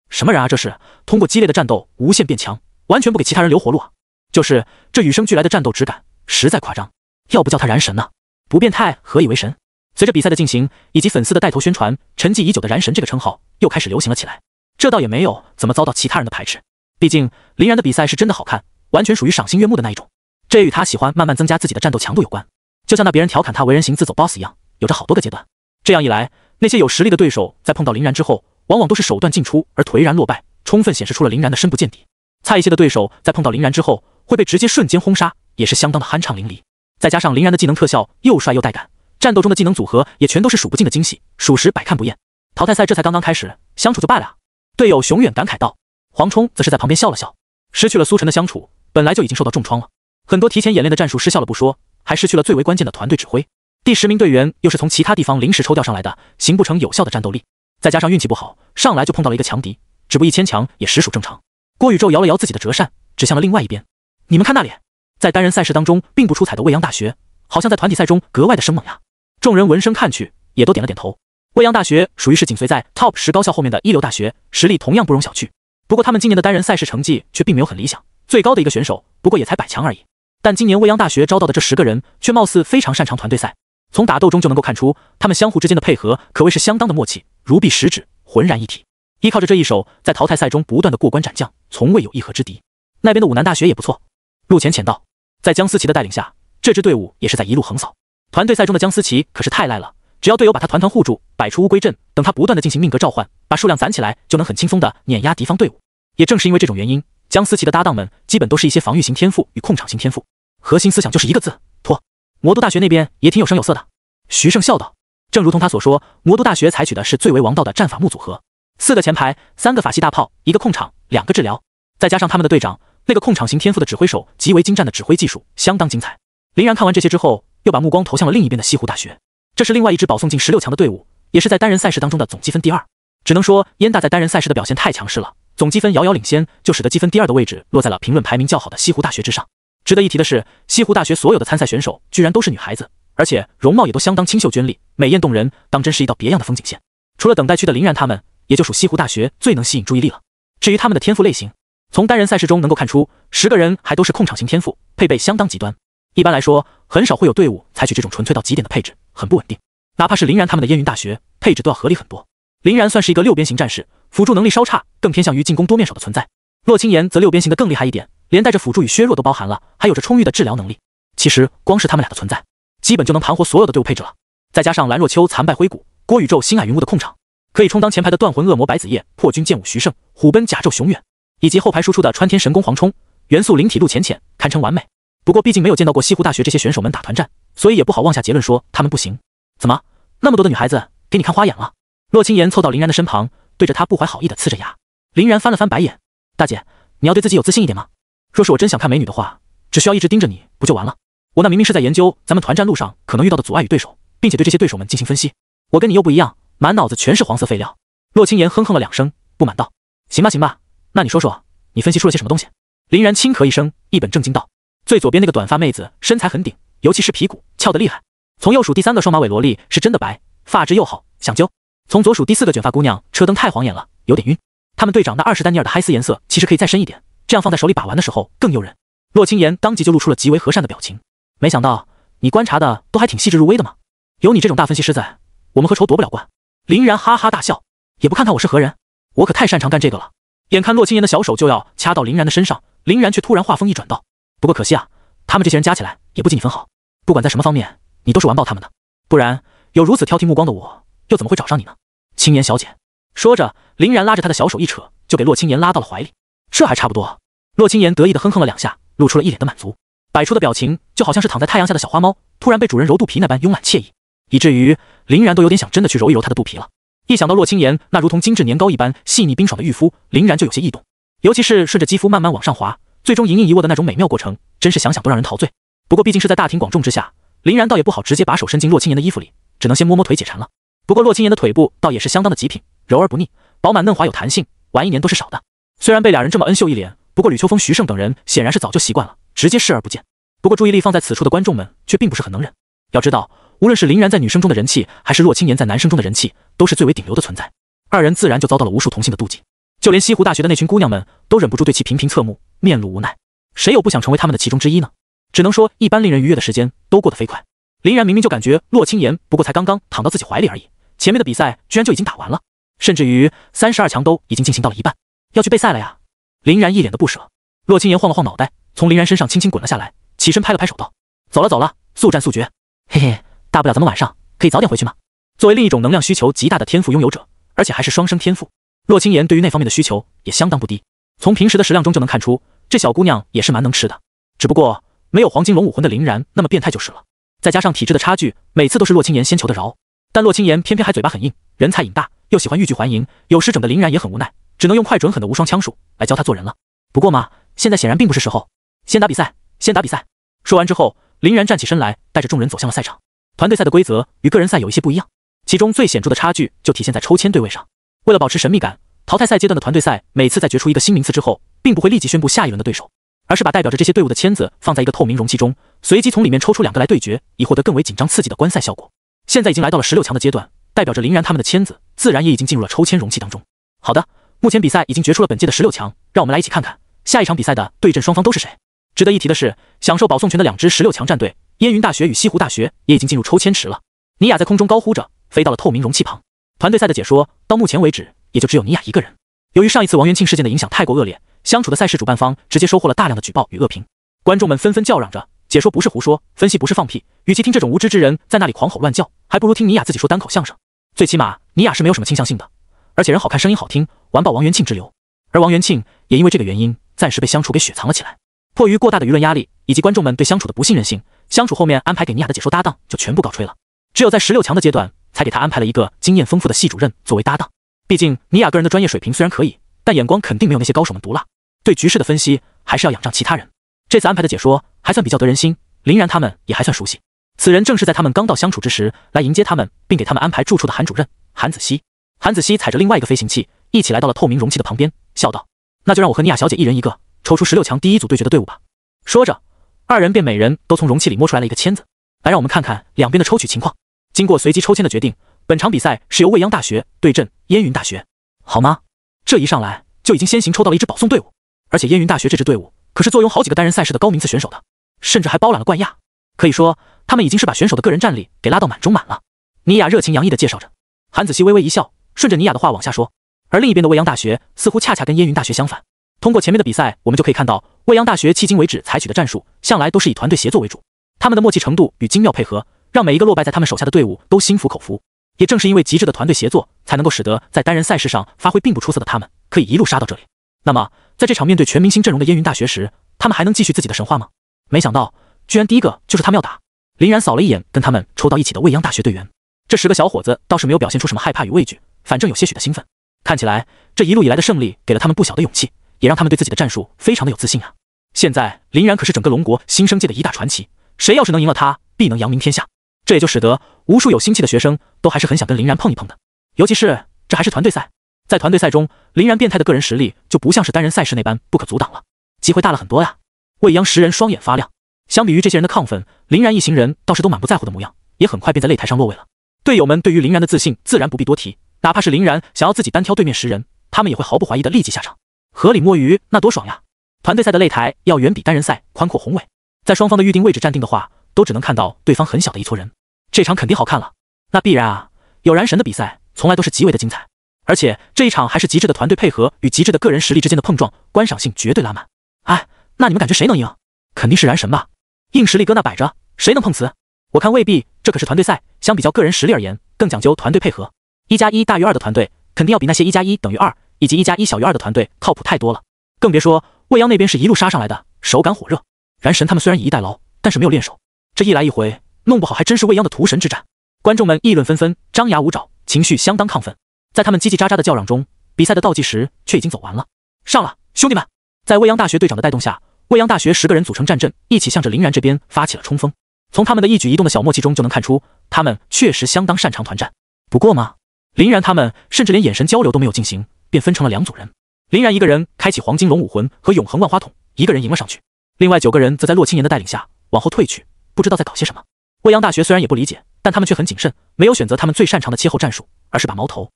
什么人啊这是？通过激烈的战斗无限变强，完全不给其他人留活路啊！就是这与生俱来的战斗质感实在夸张，要不叫他燃神呢？不变态何以为神？随着比赛的进行以及粉丝的带头宣传，沉寂已久的燃神这个称号又开始流行了起来。这倒也没有怎么遭到其他人的排斥，毕竟林然的比赛是真的好看，完全属于赏心悦目的那一种。这也与他喜欢慢慢增加自己的战斗强度有关，就像那别人调侃他为人行自走 boss 一样，有着好多个阶段。这样一来，那些有实力的对手在碰到林然之后，往往都是手段尽出而颓然落败，充分显示出了林然的深不见底。差一些的对手在碰到林然之后，会被直接瞬间轰杀，也是相当的酣畅淋漓。再加上林然的技能特效又帅又带感，战斗中的技能组合也全都是数不尽的惊喜，属实百看不厌。淘汰赛这才刚刚开始，相处就败了啊！队友熊远感慨道。黄冲则是在旁边笑了笑，失去了苏晨的相处，本来就已经受到重创了，很多提前演练的战术失效了不说，还失去了最为关键的团队指挥。第10名队员又是从其他地方临时抽调上来的，形不成有效的战斗力，再加上运气不好，上来就碰到了一个强敌，止步1000强也实属正常。郭宇宙摇了摇自己的折扇，指向了另外一边。你们看那里，在单人赛事当中并不出彩的未央大学，好像在团体赛中格外的生猛呀。众人闻声看去，也都点了点头。未央大学属于是紧随在 Top 10高校后面的一流大学，实力同样不容小觑。不过他们今年的单人赛事成绩却并没有很理想，最高的一个选手不过也才100强而已。但今年未央大学招到的这10个人却貌似非常擅长团队赛，从打斗中就能够看出他们相互之间的配合可谓是相当的默契，如臂使指，浑然一体。依靠着这一手，在淘汰赛中不断的过关斩将，从未有一合之敌。那边的武南大学也不错，陆浅浅道。在江思琪的带领下，这支队伍也是在一路横扫。团队赛中的江思琪可是太赖了，只要队友把他团团护住，摆出乌龟阵，等他不断的进行命格召唤，把数量攒起来，就能很轻松的碾压敌方队伍。也正是因为这种原因，江思琪的搭档们基本都是一些防御型天赋与控场型天赋，核心思想就是一个字：拖。魔都大学那边也挺有声有色的，徐胜笑道。正如同他所说，魔都大学采取的是最为王道的战法木组合，4个前排，3个法系大炮，1个控场，2个治疗，再加上他们的队长那个控场型天赋的指挥手极为精湛的指挥技术，相当精彩。林然看完这些之后，又把目光投向了另一边的西湖大学，这是另外一支保送进16强的队伍，也是在单人赛事当中的总积分第2。只能说燕大在单人赛事的表现太强势了，总积分遥遥领先，就使得积分第2的位置落在了评论排名较好的西湖大学之上。值得一提的是，西湖大学所有的参赛选手居然都是女孩子，而且容貌也都相当清秀娟丽，美艳动人，当真是一道别样的风景线。除了等待区的林然他们，也就属西湖大学最能吸引注意力了。至于他们的天赋类型，从单人赛事中能够看出，10个人还都是控场型天赋，配备相当极端。一般来说，很少会有队伍采取这种纯粹到极点的配置，很不稳定。哪怕是林然他们的燕云大学，配置都要合理很多。林然算是一个6边形战士，辅助能力稍差，更偏向于进攻多面手的存在。洛清言则6边形的更厉害一点，连带着辅助与削弱都包含了，还有着充裕的治疗能力。其实光是他们俩的存在，基本就能盘活所有的队伍配置了。再加上兰若秋残败灰谷，郭宇宙星海云雾的控场，可以充当前排的断魂恶魔白子夜、破军剑舞徐胜、虎奔甲胄熊远，以及后排输出的穿天神功黄冲、元素灵体陆浅浅，堪称完美。不过毕竟没有见到过西湖大学这些选手们打团战，所以也不好妄下结论说他们不行。怎么那么多的女孩子给你看花眼了？洛清言凑到林然的身旁，对着他不怀好意的呲着牙。林然翻了翻白眼，大姐，你要对自己有自信一点吗？若是我真想看美女的话，只需要一直盯着你不就完了？我那明明是在研究咱们团战路上可能遇到的阻碍与对手，并且对这些对手们进行分析。我跟你又不一样，满脑子全是黄色废料。洛清言哼哼了2声，不满道：行吧行吧，那你说说，你分析出了些什么东西？林然轻咳一声，一本正经道：最左边那个短发妹子身材很顶，尤其是皮骨翘得厉害。从右数第3个双马尾萝莉是真的白，发质又好，想揪。从左数第4个卷发姑娘，车灯太晃眼了，有点晕。他们队长那20丹尼尔的嗨丝颜色其实可以再深一点，这样放在手里把玩的时候更诱人。洛清言当即就露出了极为和善的表情。没想到你观察的都还挺细致入微的嘛，有你这种大分析师在，我们何愁夺不了冠？林然哈哈大笑，也不看看我是何人，我可太擅长干这个了。眼看洛清言的小手就要掐到林然的身上，林然却突然话锋一转道：不过可惜啊，他们这些人加起来也不及你分毫，不管在什么方面，你都是完爆他们的，不然有如此挑剔目光的我，又怎么会找上你呢？青言小姐。说着，林然拉着他的小手一扯，就给洛清言拉到了怀里。这还差不多。洛清言得意的哼哼了2下，露出了一脸的满足，摆出的表情就好像是躺在太阳下的小花猫，突然被主人揉肚皮那般慵懒惬意，以至于林然都有点想真的去揉一揉他的肚皮了。一想到洛清言那如同精致年糕一般细腻冰爽的玉肤，林然就有些异动，尤其是顺着肌肤慢慢往上滑，最终盈盈一握的那种美妙过程，真是想想都让人陶醉。不过毕竟是在大庭广众之下，林然倒也不好直接把手伸进洛清言的衣服里，只能先摸摸腿解馋了。不过洛清言的腿部倒也是相当的极品，柔而不腻，饱满嫩滑有弹性，玩1年都是少的。虽然被俩人这么恩秀一脸，不过吕秋风、徐胜等人显然是早就习惯了，直接视而不见。不过注意力放在此处的观众们却并不是很能忍。要知道，无论是林然在女生中的人气，还是洛清言在男生中的人气，都是最为顶流的存在。2人自然就遭到了无数同性的妒忌，就连西湖大学的那群姑娘们都忍不住对其频频侧目，面露无奈。谁有不想成为他们的其中之一呢？只能说一般令人愉悦的时间都过得飞快。林然明明就感觉洛清言不过才刚刚躺到自己怀里而已，前面的比赛居然就已经打完了，甚至于32强都已经进行到了一半，要去备赛了呀。林然一脸的不舍。洛清言晃了晃脑袋，从林然身上轻轻滚了下来，起身拍了拍手道：走了走了，速战速决。嘿嘿，大不了咱们晚上可以早点回去嘛。作为另一种能量需求极大的天赋拥有者，而且还是双生天赋，洛清言对于那方面的需求也相当不低。从平时的食量中就能看出，这小姑娘也是蛮能吃的，只不过没有黄金龙武魂的林然那么变态就是了。再加上体质的差距，每次都是洛清言先求的饶，但洛清言偏偏还嘴巴很硬，人菜瘾大，又喜欢欲拒还迎，有时整的林然也很无奈，只能用快准狠的无双枪术来教他做人了。不过嘛，现在显然并不是时候，先打比赛，先打比赛。说完之后，林然站起身来，带着众人走向了赛场。团队赛的规则与个人赛有一些不一样，其中最显著的差距就体现在抽签对位上。为了保持神秘感，淘汰赛阶段的团队赛每次在决出一个新名次之后，并不会立即宣布下一轮的对手，而是把代表着这些队伍的签子放在一个透明容器中，随机从里面抽出2个来对决，以获得更为紧张刺激的观赛效果。现在已经来到了16强的阶段，代表着林然他们的签子自然也已经进入了抽签容器当中。好的，目前比赛已经决出了本届的16强，让我们来一起看看下一场比赛的对阵双方都是谁。值得一提的是，享受保送权的2支16强战队燕云大学与西湖大学也已经进入抽签池了。尼亚在空中高呼着，飞到了透明容器旁。团队赛的解说到目前为止也就只有尼亚一个人。由于上一次王元庆事件的影响太过恶劣，相处的赛事主办方直接收获了大量的举报与恶评，观众们纷纷叫嚷着，解说不是胡说，分析不是放屁，与其听这种无知之人在那里狂吼乱叫，还不如听尼亚自己说单口相声。最起码尼亚是没有什么倾向性的，而且人好看声音好听，完爆王元庆之流。而王元庆也因为这个原因暂时被相处给雪藏了起来。迫于过大的舆论压力以及观众们对相处的不信任性，相处后面安排给尼亚的解说搭档就全部告吹了，只有在16强的阶段才给他安排了一个经验丰富的系主任作为搭档。毕竟尼亚个人的专业水平虽然可以，但眼光肯定没有那些高手们毒辣，对局势的分析还是要仰仗其他人。这次安排的解说还算比较得人心，林然他们也还算熟悉。此人正是在他们刚到相处之时来迎接他们并给他们安排住处的韩主任韩子熙。韩子熙踩着另外一个飞行器一起来到了透明容器的旁边，笑道：那就让我和尼亚小姐一人一个，抽出16强第一组对决的队伍吧。说着，二人便每人都从容器里摸出来了一个签子，来让我们看看两边的抽取情况。经过随机抽签的决定，本场比赛是由未央大学对阵燕云大学，好吗？这一上来就已经先行抽到了一支保送队伍，而且燕云大学这支队伍可是坐拥好几个单人赛事的高名次选手的，甚至还包揽了冠亚，可以说他们已经是把选手的个人战力给拉到满中满了。尼亚热情洋溢地介绍着，韩子熙微微一笑，顺着尼亚的话往下说。而另一边的未央大学似乎恰恰跟燕云大学相反。通过前面的比赛，我们就可以看到未央大学迄今为止采取的战术向来都是以团队协作为主，他们的默契程度与精妙配合让每一个落败在他们手下的队伍都心服口服。也正是因为极致的团队协作，才能够使得在单人赛事上发挥并不出色的他们可以一路杀到这里。那么在这场面对全明星阵容的燕云大学时，他们还能继续自己的神话吗？没想到居然第一个就是他们要打。林然扫了一眼跟他们抽到一起的未央大学队员，这10个小伙子倒是没有表现出什么害怕与畏惧，反正有些许的兴奋。看起来这一路以来的胜利给了他们不小的勇气，也让他们对自己的战术非常的有自信啊。现在林然可是整个龙国新生界的一大传奇，谁要是能赢了他，必能扬名天下。这也就使得无数有心气的学生都还是很想跟林然碰一碰的，尤其是这还是团队赛。在团队赛中，林然变态的个人实力就不像是单人赛事那般不可阻挡了，机会大了很多呀。未央10人双眼发亮，相比于这些人的亢奋，林然一行人倒是都满不在乎的模样，也很快便在擂台上落位了。队友们对于林然的自信自然不必多提，哪怕是林然想要自己单挑对面10人，他们也会毫不怀疑的立即下场。河里摸鱼那多爽呀！团队赛的擂台要远比单人赛宽阔宏伟，在双方的预定位置站定的话，都只能看到对方很小的一撮人，这场肯定好看了。那必然啊，有燃神的比赛从来都是极为的精彩，而且这一场还是极致的团队配合与极致的个人实力之间的碰撞，观赏性绝对拉满。哎，那你们感觉谁能赢？肯定是燃神吧，硬实力搁那摆着，谁能碰瓷？我看未必，这可是团队赛，相比较个人实力而言，更讲究团队配合。1+1大于2的团队，肯定要比那些1+1等于2以及1+1小于2的团队靠谱太多了。更别说未央那边是一路杀上来的，手感火热。燃神他们虽然以逸待劳，但是没有练手，这一来一回，弄不好还真是未央的屠神之战。观众们议论纷纷，张牙舞爪，情绪相当亢奋。在他们叽叽喳喳的叫嚷中，比赛的倒计时却已经走完了。上了，兄弟们！在未央大学队长的带动下，未央大学10个人组成战阵，一起向着林然这边发起了冲锋。从他们的一举一动的小默契中就能看出，他们确实相当擅长团战。不过嘛，林然他们甚至连眼神交流都没有进行，便分成了2组人。林然一个人开启黄金龙武魂和永恒万花筒，一个人迎了上去，另外9个人则在洛青岩的带领下往后退去，不知道在搞些什么。未央大学虽然也不理解，但他们却很谨慎，没有选择他们最擅长的切后战术，而是把矛头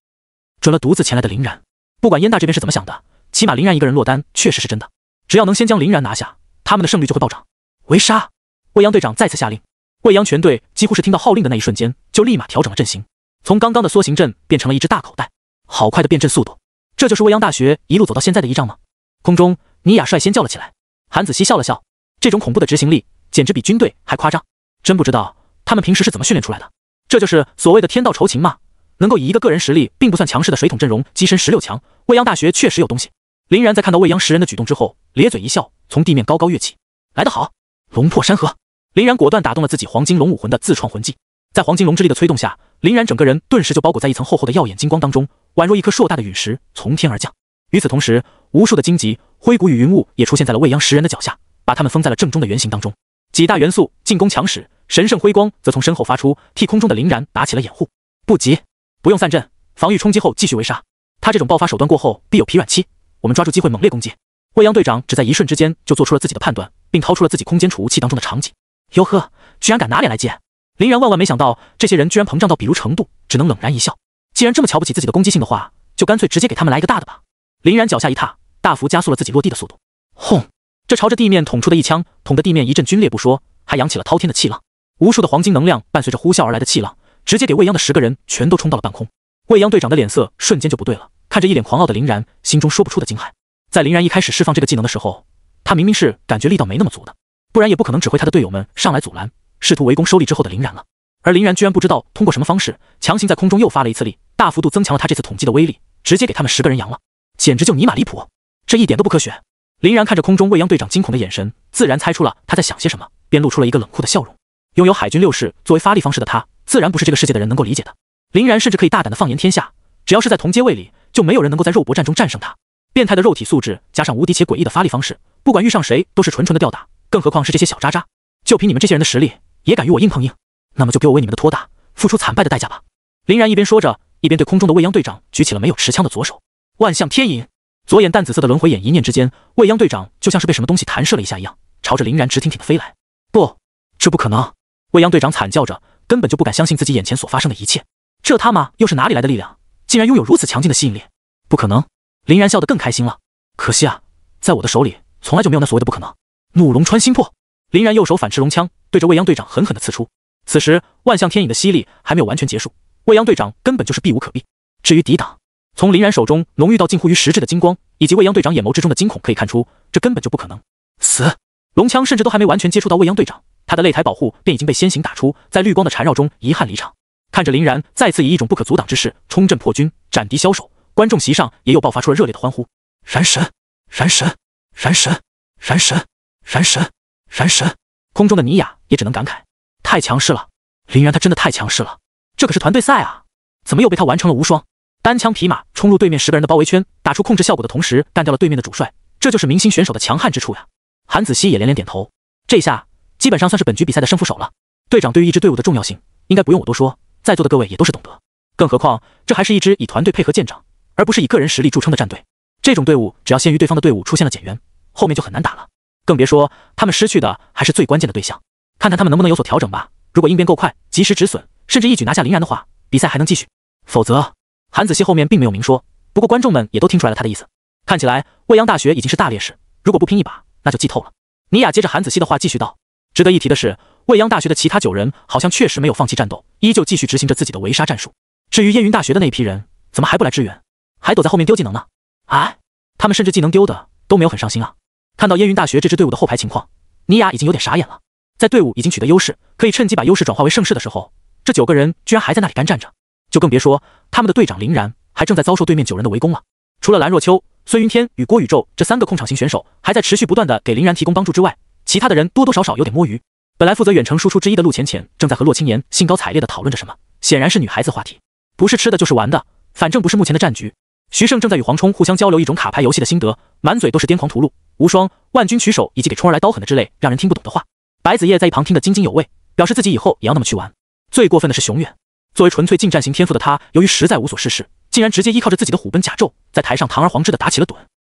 准了独自前来的林然。不管燕大这边是怎么想的，起码林然一个人落单确实是真的，只要能先将林然拿下，他们的胜率就会暴涨。围杀！未央队长再次下令，未央全队几乎是听到号令的那一瞬间就立马调整了阵型，从刚刚的缩形阵变成了一只大口袋，好快的变阵速度。这就是未央大学一路走到现在的依仗吗？空中尼亚率先叫了起来。韩子熙笑了笑，这种恐怖的执行力简直比军队还夸张，真不知道他们平时是怎么训练出来的。这就是所谓的天道酬勤嘛，能够以一个个人实力并不算强势的水桶阵容跻身16强，未央大学确实有东西。林然在看到未央10人的举动之后，咧嘴一笑，从地面高高跃起。来得好，龙破山河！林然果断打动了自己黄金龙武魂的自创魂技，在黄金龙之力的催动下，林然整个人顿时就包裹在一层厚厚的耀眼金光当中，宛若一颗硕大的陨石从天而降。与此同时，无数的荆棘、灰谷与云雾也出现在了未央10人的脚下，把他们封在了正中的圆形当中。几大元素进攻强使，神圣辉光则从身后发出，替空中的林然打起了掩护。不急，不用散阵，防御冲击后继续围杀。他这种爆发手段过后必有疲软期，我们抓住机会猛烈攻击。未央队长只在一瞬之间就做出了自己的判断，并掏出了自己空间储物器当中的场景。哟呵，居然敢拿脸来接！林然万万没想到，这些人居然膨胀到比如程度，只能冷然一笑。既然这么瞧不起自己的攻击性的话，就干脆直接给他们来一个大的吧。林然脚下一踏，大幅加速了自己落地的速度。轰！这朝着地面捅出的一枪，捅得地面一阵皲裂不说，还扬起了滔天的气浪。无数的黄金能量伴随着呼啸而来的气浪，直接给未央的10个人全都冲到了半空。未央队长的脸色瞬间就不对了，看着一脸狂傲的林然，心中说不出的惊骇。在林然一开始释放这个技能的时候，他明明是感觉力道没那么足的，不然也不可能指挥他的队友们上来阻拦，试图围攻收力之后的林然了。而林然居然不知道通过什么方式，强行在空中又发了一次力，大幅度增强了他这次统计的威力，直接给他们10个人扬了，简直就尼玛离谱，这一点都不科学。林然看着空中未央队长惊恐的眼神，自然猜出了他在想些什么，便露出了一个冷酷的笑容。拥有海军6式作为发力方式的他，自然不是这个世界的人能够理解的。林然甚至可以大胆的放言天下，只要是在同阶位里，就没有人能够在肉搏战中战胜他。变态的肉体素质加上无敌且诡异的发力方式，不管遇上谁都是纯纯的吊打，更何况是这些小渣渣。就凭你们这些人的实力，也敢与我硬碰硬？那么就给我为你们的拖大付出惨败的代价吧。林然一边说着，一边对空中的未央队长举起了没有持枪的左手。万象天引，左眼淡紫色的轮回眼，一念之间，未央队长就像是被什么东西弹射了一下一样，朝着林然直挺挺的飞来。不，这不可能！未央队长惨叫着，根本就不敢相信自己眼前所发生的一切。这他妈又是哪里来的力量？竟然拥有如此强劲的吸引力！不可能！林然笑得更开心了。可惜啊，在我的手里从来就没有那所谓的不可能。怒龙穿心破！林然右手反持龙枪，对着未央队长狠狠地刺出。此时万象天引的吸力还没有完全结束，未央队长根本就是避无可避。至于抵挡，从林然手中浓郁到近乎于实质的金光，以及未央队长眼眸之中的惊恐，可以看出这根本就不可能。死！龙枪甚至都还没完全接触到未央队长，他的擂台保护便已经被先行打出，在绿光的缠绕中遗憾离场。看着林然再次以一种不可阻挡之势冲阵破军，斩敌消手，观众席上也有爆发出了热烈的欢呼。燃神！燃神！燃神！燃神！燃神！燃神！空中的尼雅也只能感慨，太强势了，林然他真的太强势了，这可是团队赛啊，怎么又被他完成了无双？单枪匹马冲入对面10个人的包围圈，打出控制效果的同时干掉了对面的主帅，这就是明星选手的强悍之处呀。韩子熙也连连点头，这下基本上算是本局比赛的胜负手了。队长对于一支队伍的重要性，应该不用我多说，在座的各位也都是懂得。更何况这还是一支以团队配合见长，而不是以个人实力著称的战队。这种队伍只要先于对方的队伍出现了减员，后面就很难打了。更别说他们失去的还是最关键的对象，看看他们能不能有所调整吧。如果应变够快，及时止损，甚至一举拿下林然的话，比赛还能继续。否则，韩子熙后面并没有明说，不过观众们也都听出来了他的意思。看起来未央大学已经是大劣势，如果不拼一把，那就记透了。尼雅接着韩子熙的话继续道：值得一提的是，未央大学的其他9人好像确实没有放弃战斗，依旧继续执行着自己的围杀战术。至于燕云大学的那一批人，怎么还不来支援，还躲在后面丢技能呢？哎，他们甚至技能丢的都没有很上心啊。看到燕云大学这支队伍的后排情况，尼雅已经有点傻眼了。在队伍已经取得优势，可以趁机把优势转化为胜势的时候，这9个人居然还在那里干站着，就更别说他们的队长林然还正在遭受对面9人的围攻了。除了蓝若秋、孙云天与郭宇宙这3个控场型选手还在持续不断的给林然提供帮助之外，其他的人多多少少有点摸鱼。本来负责远程输出之一的陆浅浅正在和洛青言兴高采烈的讨论着什么，显然是女孩子话题，不是吃的就是玩的，反正不是目前的战局。徐胜正在与黄冲互相交流一种卡牌游戏的心得，满嘴都是癫狂屠戮、无双、万军取手以及给冲而来刀狠的之类让人听不懂的话。白子夜在一旁听得津津有味，表示自己以后也要那么去玩。最过分的是熊远，作为纯粹近战型天赋的他，由于实在无所事事，竟然直接依靠着自己的虎贲甲胄，在台上堂而皇之的打起了盹。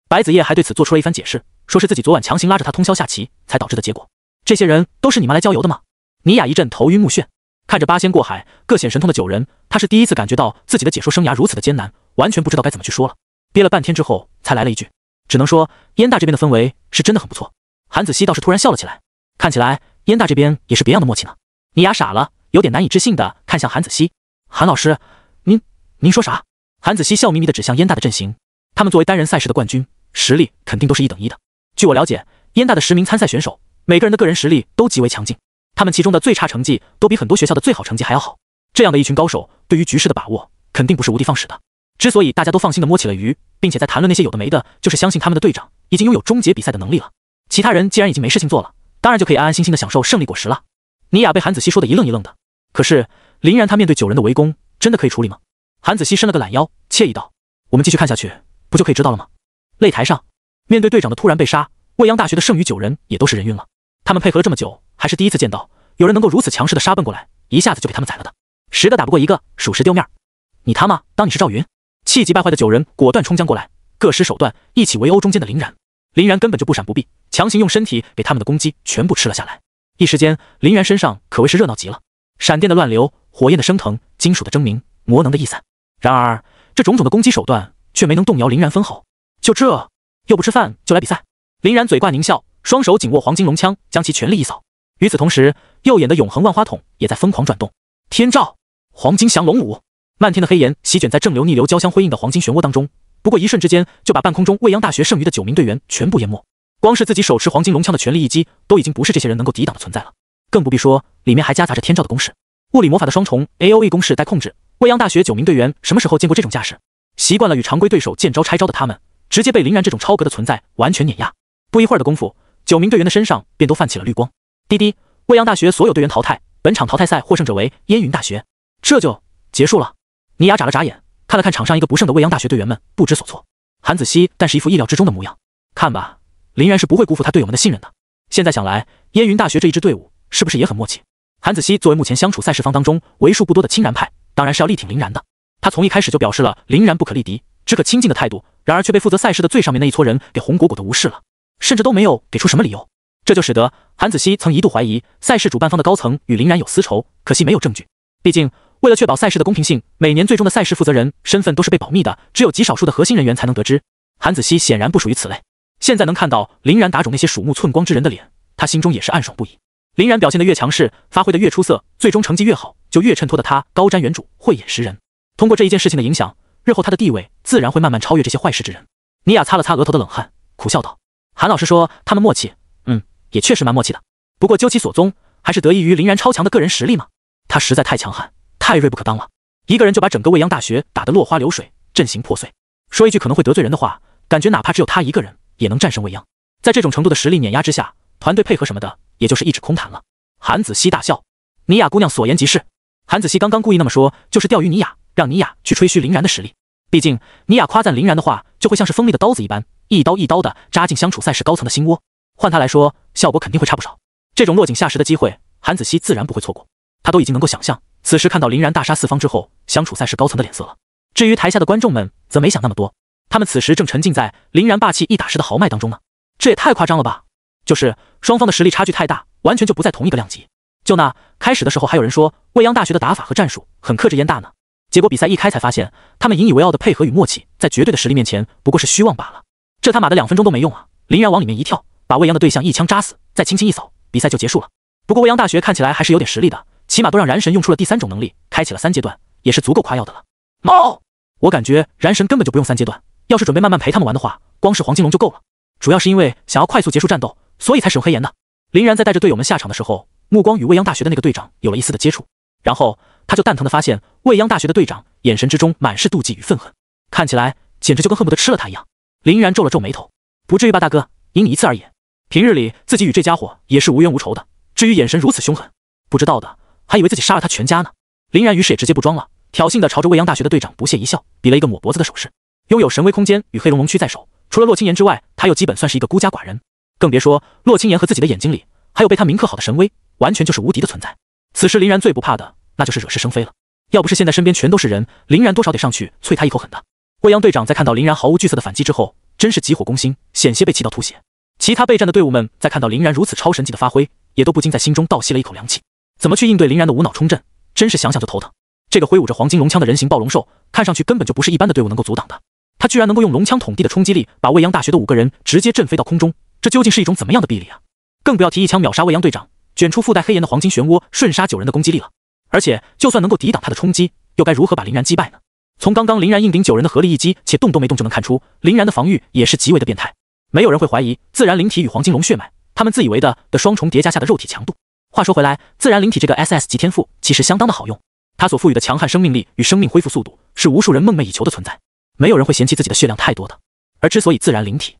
白子夜还对此做出了一番解释，说是自己昨晚强行拉着他通宵下棋才导致的结果。这些人都是你们来郊游的吗？尼雅一阵头晕目眩，看着8仙过海各显神通的9人，他是第一次感觉到自己的解说生涯如此的艰难，完全不知道该怎么去说了。憋了半天之后才来了一句，只能说燕大这边的氛围是真的很不错。韩子熙倒是突然笑了起来，看起来燕大这边也是别样的默契呢。尼雅傻了，有点难以置信的看向韩子熙，韩老师，您说啥？韩子熙笑眯眯的指向燕大的阵型，他们作为单人赛事的冠军，实力肯定都是1等1的。据我了解，燕大的10名参赛选手，每个人的个人实力都极为强劲，他们其中的最差成绩都比很多学校的最好成绩还要好。这样的一群高手，对于局势的把握肯定不是无的放矢的。之所以大家都放心的摸起了鱼，并且在谈论那些有的没的，就是相信他们的队长已经拥有终结比赛的能力了。其他人既然已经没事情做了，当然就可以安安心心的享受胜利果实了。尼雅被韩子熙说的一愣一愣的，可是林然他面对9人的围攻，真的可以处理吗？韩子熙伸了个懒腰，惬意道：我们继续看下去，不就可以知道了吗？擂台上，面对队长的突然被杀，未央大学的剩余9人也都是人晕了。他们配合了这么久，还是第一次见到有人能够如此强势的杀奔过来，一下子就给他们宰了的。10个打不过1个，属实丢面。你他妈当你是赵云？气急败坏的9人果断冲将过来，各施手段一起围殴中间的林然。林然根本就不闪不避，强行用身体给他们的攻击全部吃了下来。一时间，林然身上可谓是热闹极了，闪电的乱流，火焰的升腾，金属的争鸣，魔能的逸散。然而，这种种的攻击手段却没能动摇林然分毫。就这，又不吃饭就来比赛？林然嘴挂狞笑，双手紧握黄金龙枪，将其全力一扫。与此同时，右眼的永恒万花筒也在疯狂转动。天照，黄金降龙舞，漫天的黑岩席卷在正流逆流交相辉映的黄金漩涡当中，不过一瞬之间就把半空中未央大学剩余的9名队员全部淹没。光是自己手持黄金龙枪的全力一击，都已经不是这些人能够抵挡的存在了，更不必说里面还夹杂着天照的攻势。物理魔法的双重 AOE 攻势带控制，未央大学9名队员什么时候见过这种架势？习惯了与常规对手见招拆招的他们，直接被林然这种超格的存在完全碾压。不一会儿的功夫，9名队员的身上便都泛起了绿光。滴滴，未央大学所有队员淘汰，本场淘汰赛获胜者为烟云大学。这就结束了。尼雅眨了眨眼，看了看场上一个不剩的未央大学队员们，不知所措。韩子熙但是一副意料之中的模样，看吧，林然是不会辜负他队友们的信任的。现在想来，烟云大学这一支队伍是不是也很默契？韩子熙作为目前相处赛事方当中为数不多的亲然派，当然是要力挺林然的。他从一开始就表示了林然不可力敌，只可亲近的态度，然而却被负责赛事的最上面那一撮人给红果果的无视了，甚至都没有给出什么理由。这就使得韩子熙曾一度怀疑赛事主办方的高层与林然有私仇，可惜没有证据。毕竟为了确保赛事的公平性，每年最终的赛事负责人身份都是被保密的，只有极少数的核心人员才能得知。韩子熙显然不属于此类。现在能看到林然打肿那些鼠目寸光之人的脸，他心中也是暗爽不已。林然表现得越强势，发挥得越出色，最终成绩越好，就越衬托的他高瞻远瞩，慧眼识人。通过这一件事情的影响，日后他的地位自然会慢慢超越这些坏事之人。尼雅擦了擦额头的冷汗，苦笑道：“韩老师说他们默契，也确实蛮默契的。不过究其所踪，还是得益于林然超强的个人实力嘛。他实在太强悍，太锐不可当了，一个人就把整个未央大学打得落花流水，阵型破碎。说一句可能会得罪人的话，感觉哪怕只有他一个人也能战胜未央。在这种程度的实力碾压之下，团队配合什么的，也就是一纸空谈了。”韩子熙大笑：“尼雅姑娘所言极是。”韩子熙刚刚故意那么说，就是钓鱼尼雅，让尼雅去吹嘘林然的实力。毕竟尼雅夸赞林然的话，就会像是锋利的刀子一般，一刀一刀的扎进相处赛事高层的心窝。换他来说，效果肯定会差不少。这种落井下石的机会，韩子熙自然不会错过。他都已经能够想象，此时看到林然大杀四方之后，相处赛事高层的脸色了。至于台下的观众们，则没想那么多，他们此时正沉浸在林然霸气一打十的豪迈当中呢。这也太夸张了吧！就是双方的实力差距太大，完全就不在同一个量级。就那开始的时候，还有人说未央大学的打法和战术很克制燕大呢。结果比赛一开才发现，他们引以为傲的配合与默契，在绝对的实力面前不过是虚妄罢了。这他妈的2分钟都没用啊！林然往里面一跳，把未央的对象一枪扎死，再轻轻一扫，比赛就结束了。不过未央大学看起来还是有点实力的，起码都让燃神用出了第3种能力，开启了3阶段，也是足够夸耀的了。猫，我感觉燃神根本就不用3阶段，要是准备慢慢陪他们玩的话，光是黄金龙就够了。主要是因为想要快速结束战斗，所以才使用黑岩的。林然在带着队友们下场的时候，目光与未央大学的那个队长有了一丝的接触，然后他就蛋疼的发现未央大学的队长眼神之中满是妒忌与愤恨，看起来简直就跟恨不得吃了他一样。林然皱了皱眉头，不至于吧大哥，赢你一次而已。平日里自己与这家伙也是无冤无仇的，至于眼神如此凶狠，不知道的还以为自己杀了他全家呢。林然于是也直接不装了，挑衅的朝着未央大学的队长不屑一笑，比了一个抹脖子的手势。拥有神威空间与黑龙龙躯在手，除了洛青岩之外，他又基本算是一个孤家寡人，更别说洛青岩和自己的眼睛里还有被他铭刻好的神威，完全就是无敌的存在。此时林然最不怕的那就是惹是生非了，要不是现在身边全都是人，林然多少得上去啐他一口狠的。未央队长在看到林然毫无惧色的反击之后，真是急火攻心，险些被气到吐血。其他备战的队伍们在看到林然如此超神级的发挥，也都不禁在心中倒吸了一口凉气。怎么去应对林然的无脑冲阵，真是想想就头疼。这个挥舞着黄金龙枪的人形暴龙兽，看上去根本就不是一般的队伍能够阻挡的。他居然能够用龙枪捅地的冲击力，把未央大学的5个人直接震飞到空中，这究竟是一种怎么样的臂力啊？更不要提一枪秒杀未央队长，卷出附带黑岩的黄金漩涡，瞬杀9人的攻击力了。而且就算能够抵挡他的冲击，又该如何把林然击败呢？从刚刚林然硬顶9人的合力一击，且动都没动就能看出，林然的防御也是极为的变态。没有人会怀疑自然灵体与黄金龙血脉，他们自以为的双重叠加下的肉体强度。话说回来，自然灵体这个 SS 级天赋其实相当的好用，它所赋予的强悍生命力与生命恢复速度，是无数人梦寐以求的存在。没有人会嫌弃自己的血量太多的。而之所以自然灵体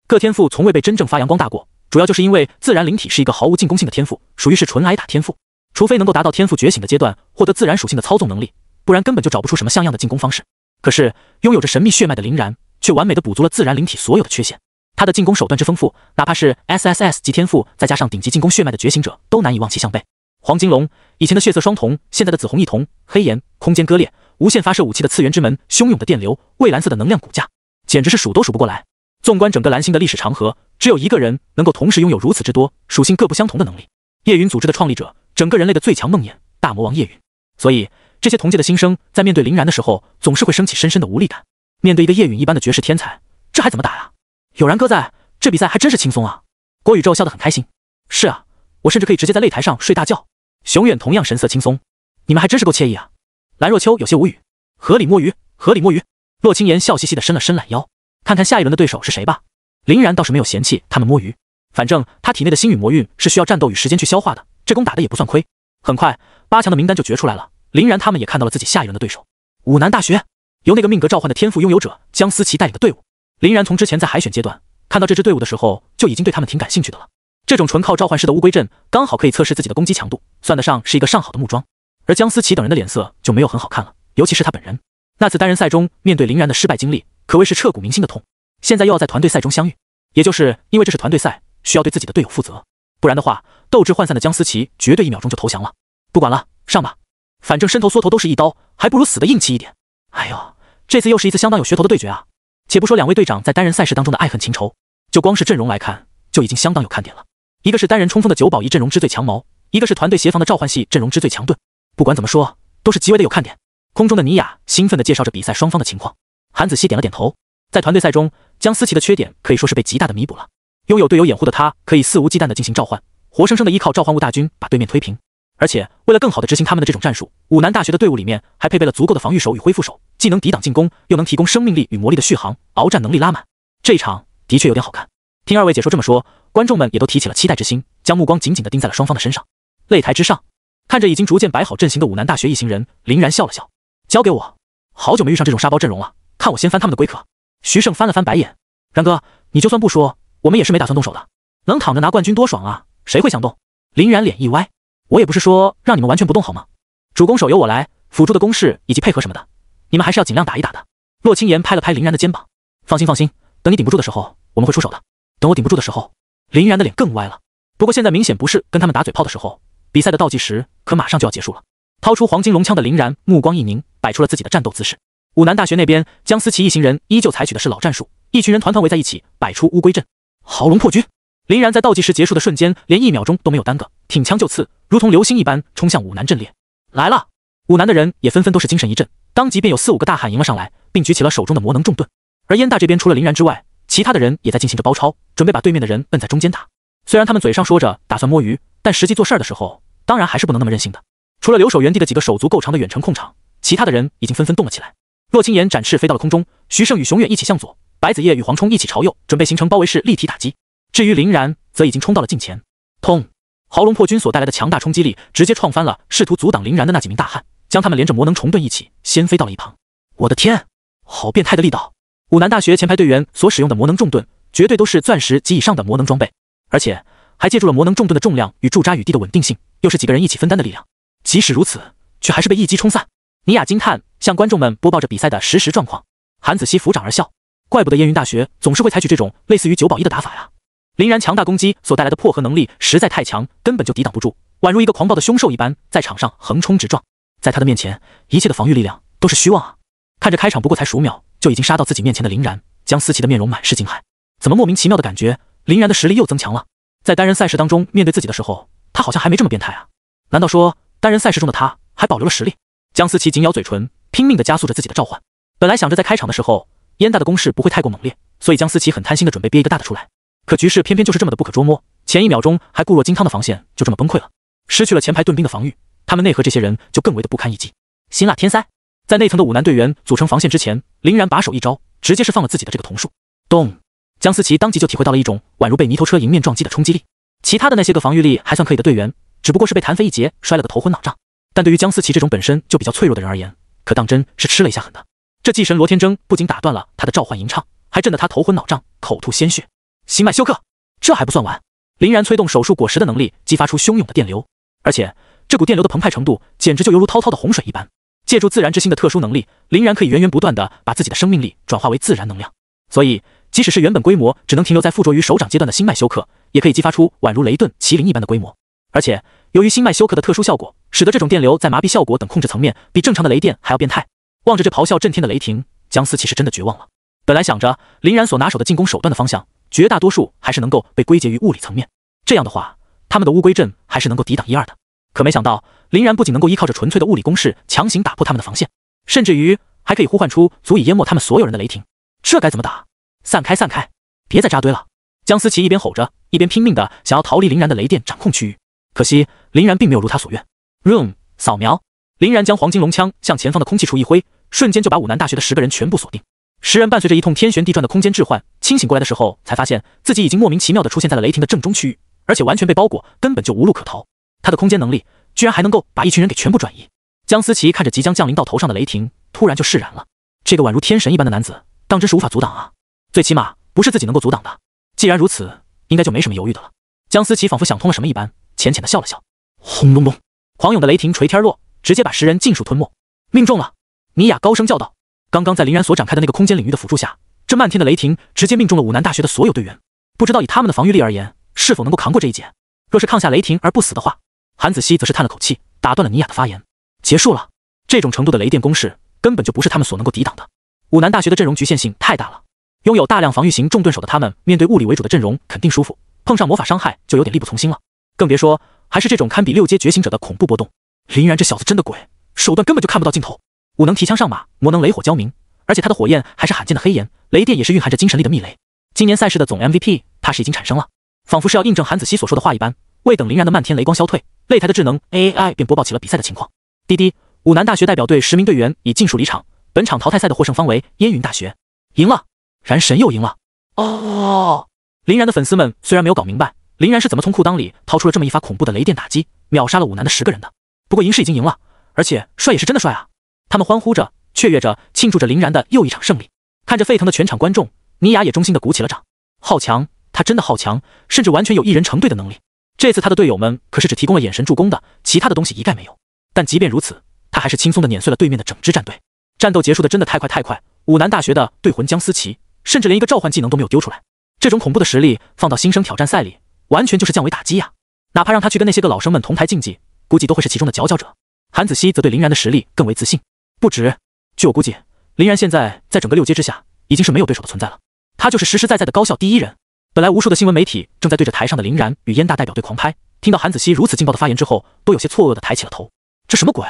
各天赋从未被真正发扬光大过，主要就是因为自然灵体是一个毫无进攻性的天赋，属于是纯挨打天赋。除非能够达到天赋觉醒的阶段，获得自然属性的操纵能力，不然根本就找不出什么像样的进攻方式。可是拥有着神秘血脉的林然，却完美的补足了自然灵体所有的缺陷。他的进攻手段之丰富，哪怕是 SSS 级天赋，再加上顶级进攻血脉的觉醒者，都难以望其项背。黄金龙，以前的血色双瞳，现在的紫红一瞳，黑岩，空间割裂，无限发射武器的次元之门，汹涌的电流，蔚蓝色的能量骨架，简直是数都数不过来。纵观整个蓝星的历史长河，只有一个人能够同时拥有如此之多属性各不相同的能力。夜云组织的创立者，整个人类的最强梦魇，大魔王夜云。所以这些同届的新生在面对林然的时候，总是会升起深深的无力感。面对一个叶允一般的绝世天才，这还怎么打呀？有然哥在，这比赛还真是轻松啊！郭宇宙笑得很开心。是啊，我甚至可以直接在擂台上睡大觉。熊远同样神色轻松。你们还真是够惬意啊！蓝若秋有些无语。河里摸鱼，河里摸鱼。洛青言笑嘻嘻地伸了伸懒腰，看看下一轮的对手是谁吧。林然倒是没有嫌弃他们摸鱼，反正他体内的星陨魔韵是需要战斗与时间去消化的，这攻打的也不算亏。很快，8强的名单就决出来了。林然他们也看到了自己下一轮的对手，武南大学由那个命格召唤的天赋拥有者江思琪带领的队伍。林然从之前在海选阶段看到这支队伍的时候，就已经对他们挺感兴趣的了。这种纯靠召唤师的乌龟阵，刚好可以测试自己的攻击强度，算得上是一个上好的木桩。而江思琪等人的脸色就没有很好看了，尤其是他本人。那次单人赛中面对林然的失败经历，可谓是彻骨铭心的痛。现在又要在团队赛中相遇，也就是因为这是团队赛，需要对自己的队友负责，不然的话，斗志涣散的江思琪绝对1秒钟就投降了。不管了，上吧，反正伸头缩头都是一刀，还不如死得硬气一点。哎呦，这次又是一次相当有噱头的对决啊！且不说两位队长在单人赛事当中的爱恨情仇，就光是阵容来看，就已经相当有看点了。一个是单人冲锋的9保1阵容之最强矛，一个是团队协防的召唤系阵容之最强盾。不管怎么说，都是极为的有看点。空中的尼雅兴奋地介绍着比赛双方的情况，韩子熙点了点头。在团队赛中，江思琪的缺点可以说是被极大的弥补了。拥有队友掩护的他，可以肆无忌惮地进行召唤，活生生的依靠召唤物大军把对面推平。而且为了更好地执行他们的这种战术，武南大学的队伍里面还配备了足够的防御手与恢复手，既能抵挡进攻，又能提供生命力与魔力的续航，鏖战能力拉满。这一场的确有点好看。听二位解说这么说，观众们也都提起了期待之心，将目光紧紧地盯在了双方的身上。擂台之上，看着已经逐渐摆好阵型的武南大学一行人，林然笑了笑，交给我。好久没遇上这种沙包阵容了，看我先翻他们的龟壳。徐胜翻了翻白眼，然哥，你就算不说，我们也是没打算动手的，能躺着拿冠军多爽啊，谁会想动？林然脸一歪，我也不是说让你们完全不动好吗？主攻手由我来，辅助的攻势以及配合什么的，你们还是要尽量打一打的。洛青言拍了拍林然的肩膀，放心放心，等你顶不住的时候，我们会出手的。等我顶不住的时候，林然的脸更歪了。不过现在明显不是跟他们打嘴炮的时候，比赛的倒计时可马上就要结束了。掏出黄金龙枪的林然目光一凝，摆出了自己的战斗姿势。武南大学那边，江思琪一行人依旧采取的是老战术，一群人团团围在一起，摆出乌龟阵，豪龙破军。林然在倒计时结束的瞬间，连1秒钟都没有耽搁，挺枪就刺，如同流星一般冲向武南阵列。来了！武南的人也纷纷都是精神一振，当即便有4、5个大汉迎了上来，并举起了手中的魔能重盾。而燕大这边除了林然之外，其他的人也在进行着包抄，准备把对面的人摁在中间打。虽然他们嘴上说着打算摸鱼，但实际做事的时候，当然还是不能那么任性的。除了留守原地的几个手足够长的远程控场，其他的人已经纷纷动了起来。洛青言展翅飞到了空中，徐胜与熊远一起向左，白子夜与黄冲一起朝右，准备形成包围式立体打击。至于林然，则已经冲到了近前。痛！豪龙破军所带来的强大冲击力，直接撞翻了试图阻挡林然的那几名大汉，将他们连着魔能重盾一起掀飞到了一旁。我的天，好变态的力道！武南大学前排队员所使用的魔能重盾，绝对都是钻石及以上的魔能装备，而且还借助了魔能重盾的重量与驻扎雨地的稳定性，又是几个人一起分担的力量。即使如此，却还是被一击冲散。尼雅惊叹，向观众们播报着比赛的实时状况。韩子熙抚掌而笑，怪不得燕云大学总是会采取这种类似于9保1的打法呀。林然强大攻击所带来的破核能力实在太强，根本就抵挡不住，宛如一个狂暴的凶兽一般在场上横冲直撞。在他的面前，一切的防御力量都是虚妄啊！看着开场不过才10秒就已经杀到自己面前的林然，江思琪的面容满是惊骇。怎么莫名其妙的感觉林然的实力又增强了？在单人赛事当中面对自己的时候，他好像还没这么变态啊？难道说单人赛事中的他还保留了实力？江思琪紧咬嘴唇，拼命地加速着自己的召唤。本来想着在开场的时候燕大的攻势不会太过猛烈，所以江思琪很贪心地准备憋一个大的出来。可局势偏偏就是这么的不可捉摸，前1秒钟还固若金汤的防线就这么崩溃了，失去了前排盾兵的防御，他们内核这些人就更为的不堪一击。辛辣天塞，在内层的武南队员组成防线之前，林然把手一招，直接是放了自己的这个瞳术。咚！江思琪当即就体会到了一种宛如被泥头车迎面撞击的冲击力。其他的那些个防御力还算可以的队员，只不过是被弹飞一截，摔了个头昏脑胀。但对于江思琪这种本身就比较脆弱的人而言，可当真是吃了一下狠的。这祭神罗天征不仅打断了他的召唤吟唱，还震得他头昏脑胀，口吐鲜血。心脉休克，这还不算完，林然催动手术果实的能力，激发出汹涌的电流，而且这股电流的澎湃程度简直就犹如滔滔的洪水一般。借助自然之心的特殊能力，林然可以源源不断地把自己的生命力转化为自然能量，所以即使是原本规模只能停留在附着于手掌阶段的心脉休克，也可以激发出宛如雷顿、麒麟一般的规模。而且由于心脉休克的特殊效果，使得这种电流在麻痹效果等控制层面比正常的雷电还要变态。望着这咆哮震天的雷霆，江思琪是真的绝望了。本来想着林然所拿手的进攻手段的方向，绝大多数还是能够被归结于物理层面，这样的话他们的乌龟阵还是能够抵挡1、2的。可没想到林然不仅能够依靠着纯粹的物理攻势强行打破他们的防线，甚至于还可以呼唤出足以淹没他们所有人的雷霆。这该怎么打？散开，散开！别再扎堆了！江思琪一边吼着，一边拼命的想要逃离林然的雷电掌控区域。可惜林然并没有如他所愿。Room 扫描，林然将黄金龙枪向前方的空气处一挥，瞬间就把武南大学的10个人全部锁定。10人伴随着一通天旋地转的空间置换，清醒过来的时候，才发现自己已经莫名其妙的出现在了雷霆的正中区域，而且完全被包裹，根本就无路可逃。他的空间能力居然还能够把一群人给全部转移。江思琪看着即将降临到头上的雷霆，突然就释然了。这个宛如天神一般的男子，当真是无法阻挡啊！最起码不是自己能够阻挡的。既然如此，应该就没什么犹豫的了。江思琪仿佛想通了什么一般，浅浅的笑了笑。轰隆隆，狂涌的雷霆垂天落，直接把10人尽数吞没。命中了！尼雅高声叫道。刚刚在林然所展开的那个空间领域的辅助下，这漫天的雷霆直接命中了武南大学的所有队员。不知道以他们的防御力而言，是否能够扛过这一劫？若是抗下雷霆而不死的话，韩子熙则是叹了口气，打断了尼雅的发言。结束了，这种程度的雷电攻势根本就不是他们所能够抵挡的。武南大学的阵容局限性太大了，拥有大量防御型重盾手的他们，面对物理为主的阵容肯定舒服，碰上魔法伤害就有点力不从心了。更别说还是这种堪比6阶觉醒者的恐怖波动。林然这小子真的鬼，手段根本就看不到尽头。武能提枪上马，魔能雷火交鸣，而且他的火焰还是罕见的黑炎，雷电也是蕴含着精神力的密雷。今年赛事的总 MVP 他是已经产生了，仿佛是要印证韩子熙所说的话一般。未等林然的漫天雷光消退，擂台的智能 AI 便播报起了比赛的情况。滴滴，武南大学代表队10名队员已尽数离场，本场淘汰赛的获胜方为烟云大学。赢了，然神又赢了。哦，林然的粉丝们虽然没有搞明白林然是怎么从裤裆里掏出了这么一发恐怖的雷电打击，秒杀了武南的10个人的，不过赢是已经赢了，而且帅也是真的帅啊！他们欢呼着雀跃着庆祝着林然的又一场胜利。看着沸腾的全场观众，尼雅也衷心的鼓起了掌。好强，他真的好强，甚至完全有一人成队的能力。这次他的队友们可是只提供了眼神助攻的，其他的东西一概没有。但即便如此，他还是轻松的碾碎了对面的整支战队。战斗结束的真的太快太快，武南大学的队魂江思琪甚至连一个召唤技能都没有丢出来。这种恐怖的实力放到新生挑战赛里，完全就是降维打击呀！哪怕让他去跟那些个老生们同台竞技，估计都会是其中的佼佼者。韩子熙则对林然的实力更为自信。不止，据我估计，林然现在在整个6阶之下已经是没有对手的存在了。他就是实实在在的高校第一人。本来无数的新闻媒体正在对着台上的林然与燕大代表队狂拍，听到韩子熙如此劲爆的发言之后，都有些错愕的抬起了头。这什么鬼？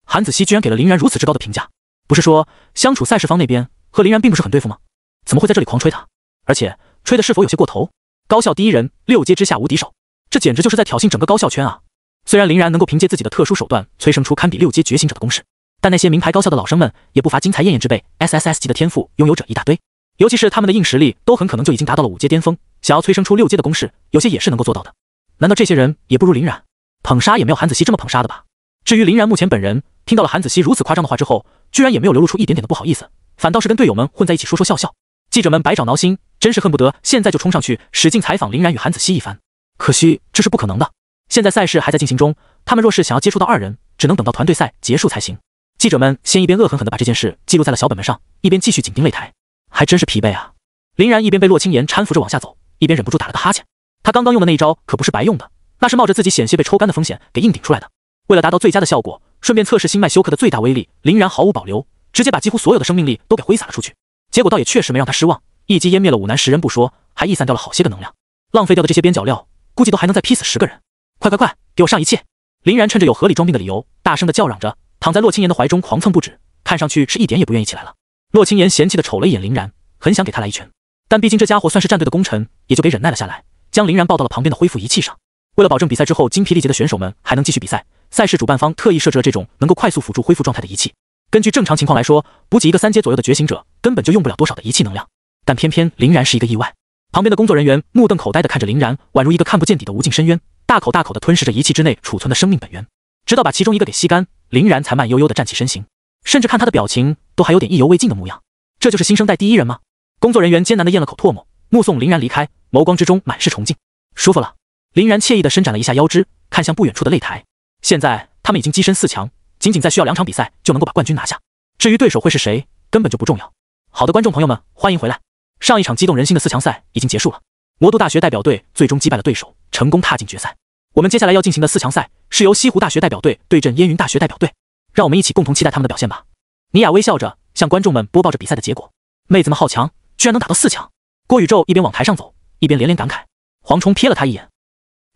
韩子熙居然给了林然如此之高的评价，不是说相处赛事方那边和林然并不是很对付吗？怎么会在这里狂吹他？而且吹的是否有些过头？高校第一人，6阶之下无敌手，这简直就是在挑衅整个高校圈啊！虽然林然能够凭借自己的特殊手段催生出堪比6阶觉醒者的攻势，但那些名牌高校的老生们也不乏金才艳艳之辈 SSS 级的天赋拥有者一大堆，尤其是他们的硬实力都很可能就已经达到了5阶巅峰，想要催生出6阶的攻势，有些也是能够做到的。难道这些人也不如林然？捧杀也没有韩子熙这么捧杀的吧？至于林然目前本人，听到了韩子熙如此夸张的话之后，居然也没有流露出一点点的不好意思，反倒是跟队友们混在一起说说笑笑。记者们百爪挠心，真是恨不得现在就冲上去使劲采访林然与韩子熙一番。可惜这是不可能的，现在赛事还在进行中，他们若是想要接触到2人，只能等到团队赛结束才行。记者们先一边恶狠狠地把这件事记录在了小本本上，一边继续紧盯擂台。还真是疲惫啊！林然一边被洛青岩搀扶着往下走，一边忍不住打了个哈欠。他刚刚用的那一招可不是白用的，那是冒着自己险些被抽干的风险给硬顶出来的。为了达到最佳的效果，顺便测试星脉休克的最大威力，林然毫无保留，直接把几乎所有的生命力都给挥洒了出去。结果倒也确实没让他失望，一击湮灭了武南10人不说，还逸散掉了好些个能量。浪费掉的这些边角料，估计都还能再劈死10个人。快快快，给我上一切！林然趁着有合理装病的理由，大声的叫嚷着，躺在洛青岩的怀中狂蹭不止，看上去是一点也不愿意起来了。洛青岩嫌弃的瞅了一眼林然，很想给他来一拳，但毕竟这家伙算是战队的功臣，也就给忍耐了下来，将林然抱到了旁边的恢复仪器上。为了保证比赛之后精疲力竭的选手们还能继续比赛，赛事主办方特意设置了这种能够快速辅助恢复状态的仪器。根据正常情况来说，补给一个3阶左右的觉醒者根本就用不了多少的仪器能量，但偏偏林然是一个意外。旁边的工作人员目瞪口呆地看着林然，宛如一个看不见底的无尽深渊，大口大口地吞噬着仪器之内储存的生命本源，直到把其中一个给吸干，林然才慢悠悠地站起身形，甚至看他的表情都还有点意犹未尽的模样。这就是新生代第一人吗？工作人员艰难地咽了口唾沫，目送林然离开，眸光之中满是崇敬。舒服了。林然惬意地伸展了一下腰肢，看向不远处的擂台。现在他们已经跻身4强，仅仅再需要2场比赛就能够把冠军拿下。至于对手会是谁，根本就不重要。好的，观众朋友们，欢迎回来。上一场激动人心的4强赛已经结束了，魔都大学代表队最终击败了对手，成功踏进决赛。我们接下来要进行的4强赛是由西湖大学代表队对阵烟云大学代表队，让我们一起共同期待他们的表现吧。尼雅微笑着向观众们播报着比赛的结果。妹子们好强，居然能打到4强。郭宇宙一边往台上走，一边连连感慨。黄冲瞥了他一眼，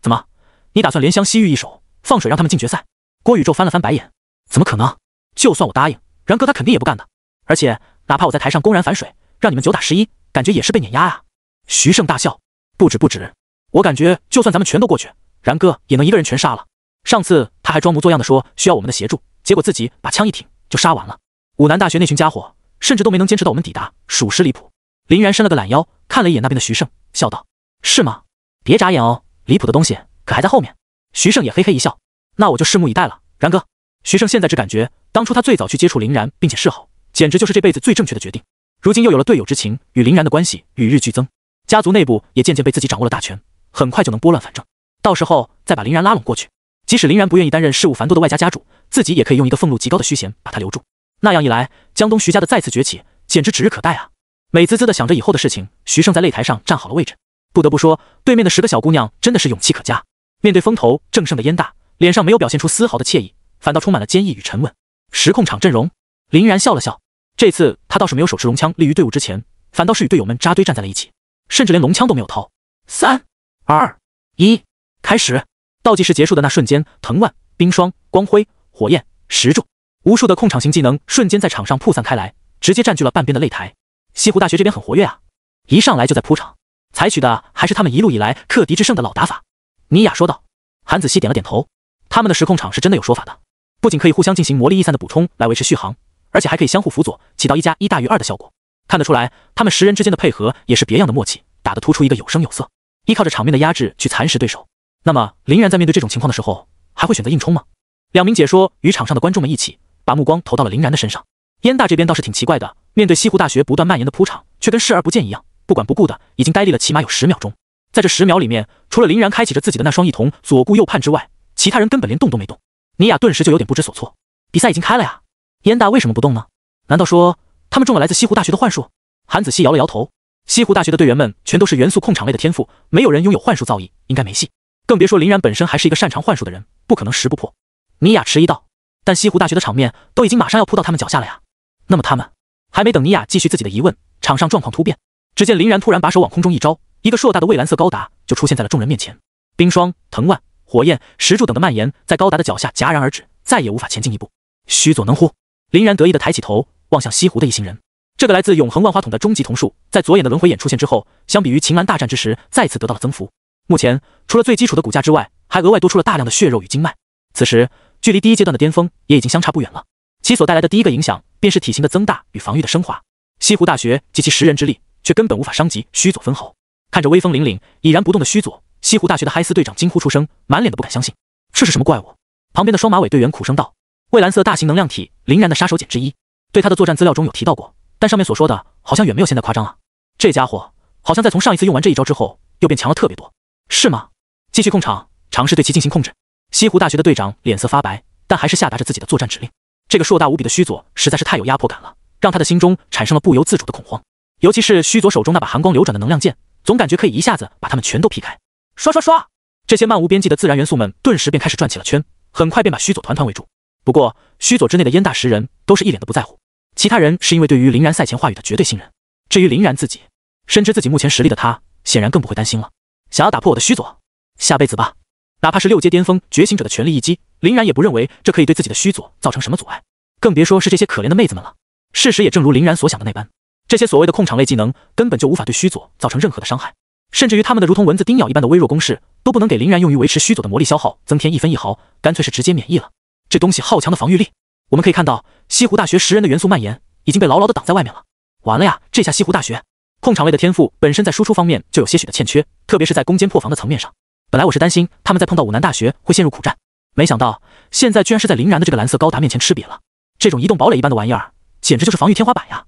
怎么，你打算怜香惜玉一手，放水让他们进决赛？郭宇宙翻了翻白眼，怎么可能？就算我答应，然哥他肯定也不干的。而且哪怕我在台上公然反水，让你们9打11，感觉也是被碾压啊。徐胜大笑，不止，我感觉就算咱们全都过去，然哥也能一个人全杀了。上次他还装模作样的说需要我们的协助，结果自己把枪一挺就杀完了。武南大学那群家伙甚至都没能坚持到我们抵达，属实离谱。林然伸了个懒腰，看了一眼那边的徐胜，笑道：是吗？别眨眼哦，离谱的东西可还在后面。徐胜也嘿嘿一笑，那我就拭目以待了，然哥。徐胜现在只感觉当初他最早去接触林然并且示好，简直就是这辈子最正确的决定。如今又有了队友之情，与林然的关系与日俱增，家族内部也渐渐被自己掌握了大权，很快就能拨乱反正。到时候再把林然拉拢过去，即使林然不愿意担任事务繁多的外家家主，自己也可以用一个俸禄极高的虚衔把他留住。那样一来，江东徐家的再次崛起简直指日可待啊！美滋滋的想着以后的事情，徐胜在擂台上站好了位置。不得不说，对面的10个小姑娘真的是勇气可嘉。面对风头正盛的燕大，脸上没有表现出丝毫的惬意，反倒充满了坚毅与沉稳。实控场阵容，林然笑了笑，这次他倒是没有手持龙枪立于队伍之前，反倒是与队友们扎堆站在了一起，甚至连龙枪都没有掏。3、2、1，开始！倒计时结束的那瞬间，藤蔓、冰霜、光辉、火焰、石柱，无数的控场型技能瞬间在场上铺散开来，直接占据了半边的擂台。西湖大学这边很活跃啊，一上来就在铺场，采取的还是他们一路以来克敌制胜的老打法。妮雅说道。韩子熙点了点头，他们的实控场是真的有说法的，不仅可以互相进行魔力逸散的补充来维持续航，而且还可以相互辅佐，起到1+1大于2的效果。看得出来，他们10人之间的配合也是别样的默契，打得突出一个有声有色，依靠着场面的压制去蚕食对手。那么林然在面对这种情况的时候，还会选择硬冲吗？2名解说与场上的观众们一起把目光投到了林然的身上。燕大这边倒是挺奇怪的，面对西湖大学不断蔓延的铺场，却跟视而不见一样，不管不顾的已经呆立了起码有10秒钟。在这10秒里面，除了林然开启着自己的那双一瞳左顾右盼之外，其他人根本连动都没动。妮雅顿时就有点不知所措，比赛已经开了呀，燕大为什么不动呢？难道说他们中了来自西湖大学的幻术？韩子熙摇了摇头，西湖大学的队员们全都是元素控场类的天赋，没有人拥有幻术造诣，应该没戏。更别说林然本身还是一个擅长幻术的人，不可能10不破。妮雅迟疑道，但西湖大学的场面都已经马上要扑到他们脚下了呀。那么他们还没等妮雅继续自己的疑问，场上状况突变，只见林然突然把手往空中一招，一个硕大的蔚蓝色高达就出现在了众人面前。冰霜、藤蔓、火焰、石柱等的蔓延在高达的脚下戛然而止，再也无法前进一步。须佐能乎？林然得意地抬起头望向西湖的一行人。这个来自永恒万花筒的终极瞳术，在左眼的轮回眼出现之后，相比于秦岚大战之时再次得到了增幅。目前除了最基础的骨架之外，还额外多出了大量的血肉与经脉。此时距离第一阶段的巅峰也已经相差不远了，其所带来的第一个影响便是体型的增大与防御的升华。西湖大学及其10人之力却根本无法伤及须佐分毫。看着威风凛凛已然不动的须佐，西湖大学的嗨斯队长惊呼出声，满脸的不敢相信，这是什么怪物？旁边的双马尾队员苦声道，蔚蓝色大型能量体，林然的杀手锏之一，对他的作战资料中有提到过，但上面所说的好像远没有现在夸张啊。这家伙好像在从上一次用完这一招之后又变强了特别多，是吗？继续控场，尝试对其进行控制。西湖大学的队长脸色发白，但还是下达着自己的作战指令。这个硕大无比的须佐实在是太有压迫感了，让他的心中产生了不由自主的恐慌。尤其是须佐手中那把寒光流转的能量剑，总感觉可以一下子把他们全都劈开。刷刷刷，这些漫无边际的自然元素们顿时便开始转起了圈，很快便把须佐团团围住。不过须佐之内的燕大10人都是一脸的不在乎，其他人是因为对于林然赛前话语的绝对信任。至于林然自己，深知自己目前实力的他，显然更不会担心了。想要打破我的须佐，下辈子吧。哪怕是6阶巅峰觉醒者的全力一击，林然也不认为这可以对自己的须佐造成什么阻碍，更别说是这些可怜的妹子们了。事实也正如林然所想的那般，这些所谓的控场类技能根本就无法对须佐造成任何的伤害，甚至于他们的如同蚊子叮咬一般的微弱攻势都不能给林然用于维持须佐的魔力消耗增添1分1毫，干脆是直接免疫了。这东西好强的防御力，我们可以看到西湖大学10人的元素蔓延已经被牢牢的挡在外面了。完了呀，这下西湖大学控场类的天赋本身在输出方面就有些许的欠缺，特别是在攻坚破防的层面上。本来我是担心他们在碰到武南大学会陷入苦战，没想到现在居然是在林然的这个蓝色高达面前吃瘪了。这种移动堡垒一般的玩意儿简直就是防御天花板呀。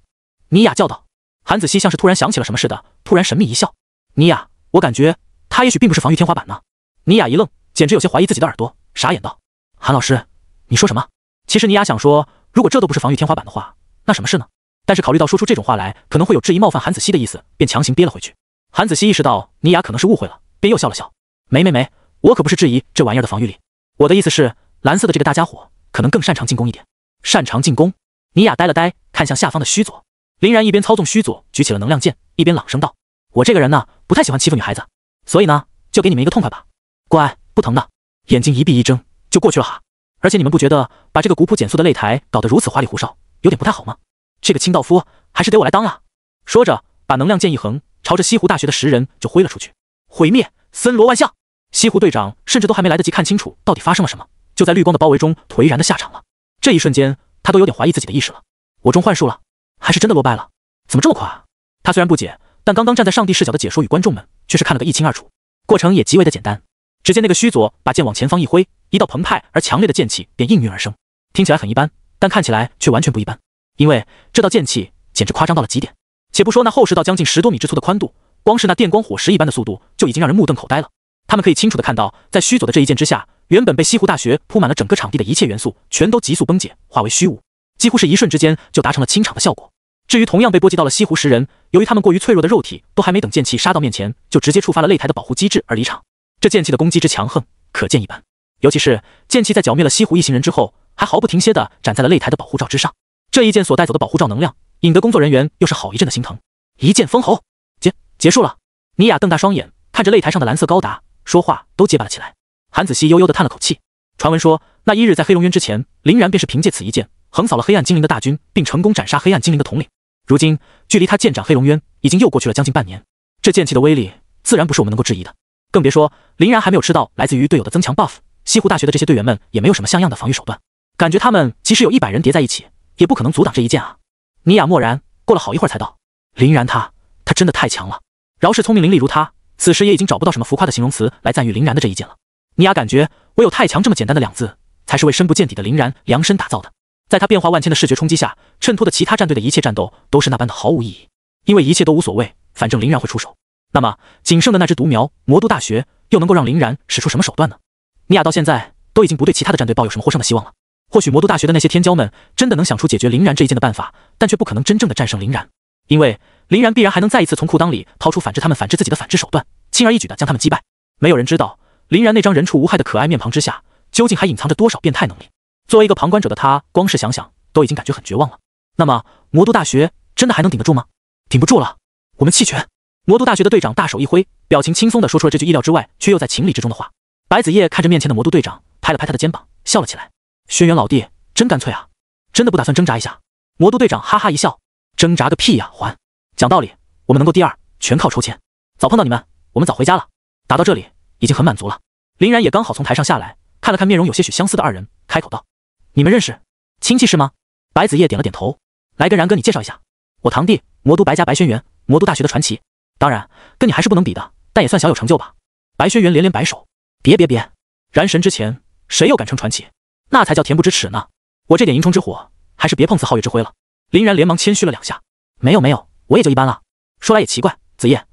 妮雅叫道。韩子熙像是突然想起了什么似的，突然神秘一笑。妮雅，我感觉他也许并不是防御天花板呢。妮雅一愣，简直有些怀疑自己的耳朵，傻眼道，韩老师你说什么？其实妮雅想说，如果这都不是防御天花板的话，那什么是呢？但是考虑到说出这种话来可能会有质疑冒犯韩子熙的意思，便强行憋了回去。韩子熙意识到妮雅可能是误会了，便又笑了笑，没，我可不是质疑这玩意儿的防御力，我的意思是蓝色的这个大家伙可能更擅长进攻一点。擅长进攻？妮雅呆了呆，看向下方的须佐。林然一边操纵须佐举起了能量剑，一边朗声道，我这个人呢不太喜欢欺负女孩子，所以呢就给你们一个痛快吧，乖，不疼的。眼睛一闭一睁就过去了哈。而且你们不觉得把这个古朴简素的擂台搞得如此花里胡哨，有点不太好吗？这个清道夫还是得我来当啊！说着，把能量剑一横，朝着西湖大学的10人就挥了出去。毁灭，森罗万象！西湖队长甚至都还没来得及看清楚到底发生了什么，就在绿光的包围中颓然的下场了。这一瞬间，他都有点怀疑自己的意识了。我中幻术了，还是真的落败了？怎么这么快啊？他虽然不解，但刚刚站在上帝视角的解说与观众们却是看了个一清二楚。过程也极为的简单。只见那个须佐把剑往前方一挥，一道澎湃而强烈的剑气便应运而生。听起来很一般，但看起来却完全不一般，因为这道剑气简直夸张到了极点。且不说那厚实到将近10多米之粗的宽度，光是那电光火石一般的速度就已经让人目瞪口呆了。他们可以清楚地看到，在须佐的这一剑之下，原本被西湖大学铺满了整个场地的一切元素全都急速崩解，化为虚无，几乎是一瞬之间就达成了清场的效果。至于同样被波及到了西湖10人，由于他们过于脆弱的肉体都还没等剑气杀到面前，就直接触发了擂台的保护机制而离场。这剑气的攻击之强横可见一斑，尤其是剑气在剿灭了西湖一行人之后，还毫不停歇地展在了擂台的保护罩之上。这一剑所带走的保护罩能量，引得工作人员又是好一阵的心疼。一剑封喉，结束了。尼雅瞪大双眼看着擂台上的蓝色高达，说话都结巴了起来。韩子熙悠悠地叹了口气。传闻说，那一日在黑龙渊之前，林然便是凭借此一剑横扫了黑暗精灵的大军，并成功斩杀黑暗精灵的统领。如今距离他剑斩黑龙渊已经又过去了将近半年，这剑气的威力自然不是我们能够质疑的。更别说林然还没有吃到来自于队友的增强 buff， 西湖大学的这些队员们也没有什么像样的防御手段，感觉他们即使有100人叠在一起，也不可能阻挡这一剑啊。尼雅默然，过了好一会儿才道：林然他真的太强了。饶是聪明伶俐如他，此时也已经找不到什么浮夸的形容词来赞誉林然的这一剑了。尼雅感觉唯有太强这么简单的2字，才是为深不见底的林然量身打造的。在他变化万千的视觉冲击下，衬托的其他战队的一切战斗都是那般的毫无意义，因为一切都无所谓，反正林然会出手。那么仅剩的那只独苗魔都大学又能够让林然使出什么手段呢？尼雅到现在都已经不对其他的战队抱有什么获胜的希望了。或许魔都大学的那些天骄们真的能想出解决林然这一剑的办法，但却不可能真正的战胜林然，因为林然必然还能再一次从裤裆里掏出反制他们反制自己的反制手段，轻而易举的将他们击败。没有人知道林然那张人畜无害的可爱面庞之下究竟还隐藏着多少变态能力。作为一个旁观者的他，光是想想都已经感觉很绝望了。那么魔都大学真的还能顶得住吗？顶不住了，我们弃权。魔都大学的队长大手一挥，表情轻松地说出了这句意料之外却又在情理之中的话。白子夜看着面前的魔都队长，拍了拍他的肩膀，笑了起来。轩辕老弟真干脆啊，真的不打算挣扎一下？魔都队长哈哈一笑，挣扎个屁呀！讲道理，我们能够第2全靠抽签。早碰到你们，我们早回家了。打到这里已经很满足了。林然也刚好从台上下来，看了看面容有些许相似的2人，开口道：你们认识？亲戚是吗？白子夜点了点头，来跟然哥你介绍一下，我堂弟魔都白家白轩辕，魔都大学的传奇。当然跟你还是不能比的，但也算小有成就吧。白轩辕连连摆手，别，然神之前谁又敢称传奇？那才叫恬不知耻呢。我这点银冲之火还是别碰瓷皓月之辉了。林然连忙谦虚了2下，没有，我也就一般了。说来也奇怪，子夜，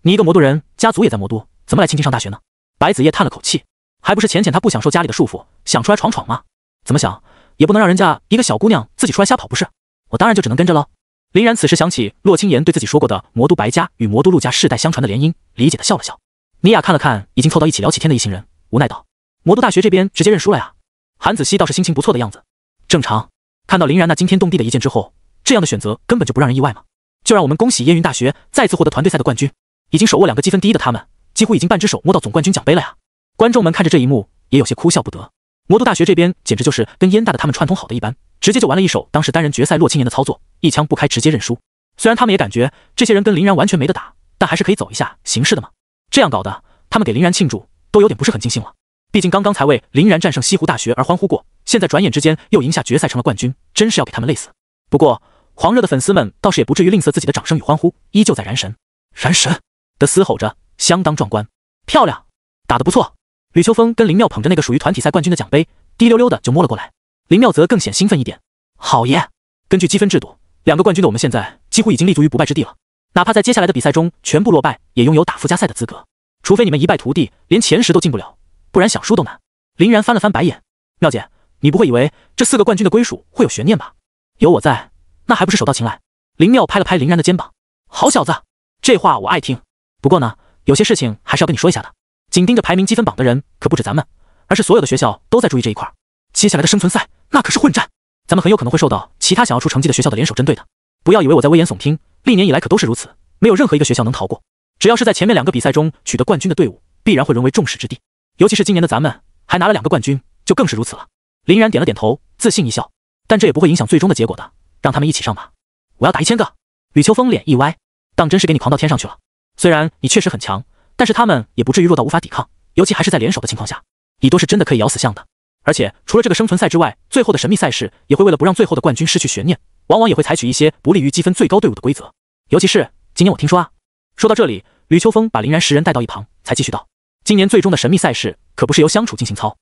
你一个魔都人，家族也在魔都，怎么来青青上大学呢？白子夜叹了口气，还不是浅他不想受家里的束缚，想出来闯闯吗？怎么想也不能让人家一个小姑娘自己出来瞎跑不是？我当然就只能跟着喽。林然此时想起洛清言对自己说过的魔都白家与魔都陆家世代相传的联姻，理解的笑了笑。尼雅看了看已经凑到一起聊起天的一行人，无奈道：魔都大学这边直接认输了呀。韩子熙倒是心情不错的样子，正常，看到林然那惊天动地的一剑之后，这样的选择根本就不让人意外嘛。就让我们恭喜燕云大学再次获得团队赛的冠军，已经手握2个积分第1的他们，几乎已经半只手摸到总冠军奖杯了呀。观众们看着这一幕也有些哭笑不得。魔都大学这边简直就是跟燕大的他们串通好的一般，直接就玩了一手当时单人决赛洛清言的操作，一枪不开直接认输。虽然他们也感觉这些人跟林然完全没得打，但还是可以走一下形式的嘛。这样搞的，他们给林然庆祝都有点不是很尽兴了。毕竟刚刚才为林然战胜西湖大学而欢呼过，现在转眼之间又赢下决赛成了冠军，真是要给他们累死。不过狂热的粉丝们倒是也不至于吝啬自己的掌声与欢呼，依旧在燃神的嘶吼着，相当壮观。漂亮，打得不错。吕秋风跟林妙捧着那个属于团体赛冠军的奖杯，滴溜溜的就摸了过来。林妙则更显兴奋一点。好耶！根据积分制度，2个冠军的我们现在几乎已经立足于不败之地了，哪怕在接下来的比赛中全部落败，也拥有打附加赛的资格。除非你们一败涂地，连前10都进不了，不然想输都难。林然翻了翻白眼，妙姐，你不会以为这4个冠军的归属会有悬念吧？有我在，那还不是手到擒来？林妙拍了拍林然的肩膀，好小子，这话我爱听。不过呢，有些事情还是要跟你说一下的。紧盯着排名积分榜的人可不止咱们，而是所有的学校都在注意这一块。接下来的生存赛那可是混战，咱们很有可能会受到其他想要出成绩的学校的联手针对的。不要以为我在危言耸听，历年以来可都是如此，没有任何一个学校能逃过。只要是在前面2个比赛中取得冠军的队伍，必然会沦为众矢之的。尤其是今年的咱们还拿了2个冠军，就更是如此了。林然点了点头，自信一笑。但这也不会影响最终的结果的，让他们一起上吧。我要打1000个。吕秋风脸一歪，当真是给你狂到天上去了。虽然你确实很强，但是他们也不至于弱到无法抵抗，尤其还是在联手的情况下，以多是真的可以咬死象的。而且除了这个生存赛之外，最后的神秘赛事也会为了不让最后的冠军失去悬念，往往也会采取一些不利于积分最高队伍的规则。尤其是今年我听说啊。说到这里，吕秋风把林然10人带到一旁，才继续道：今年最终的神秘赛事可不是由相处进行操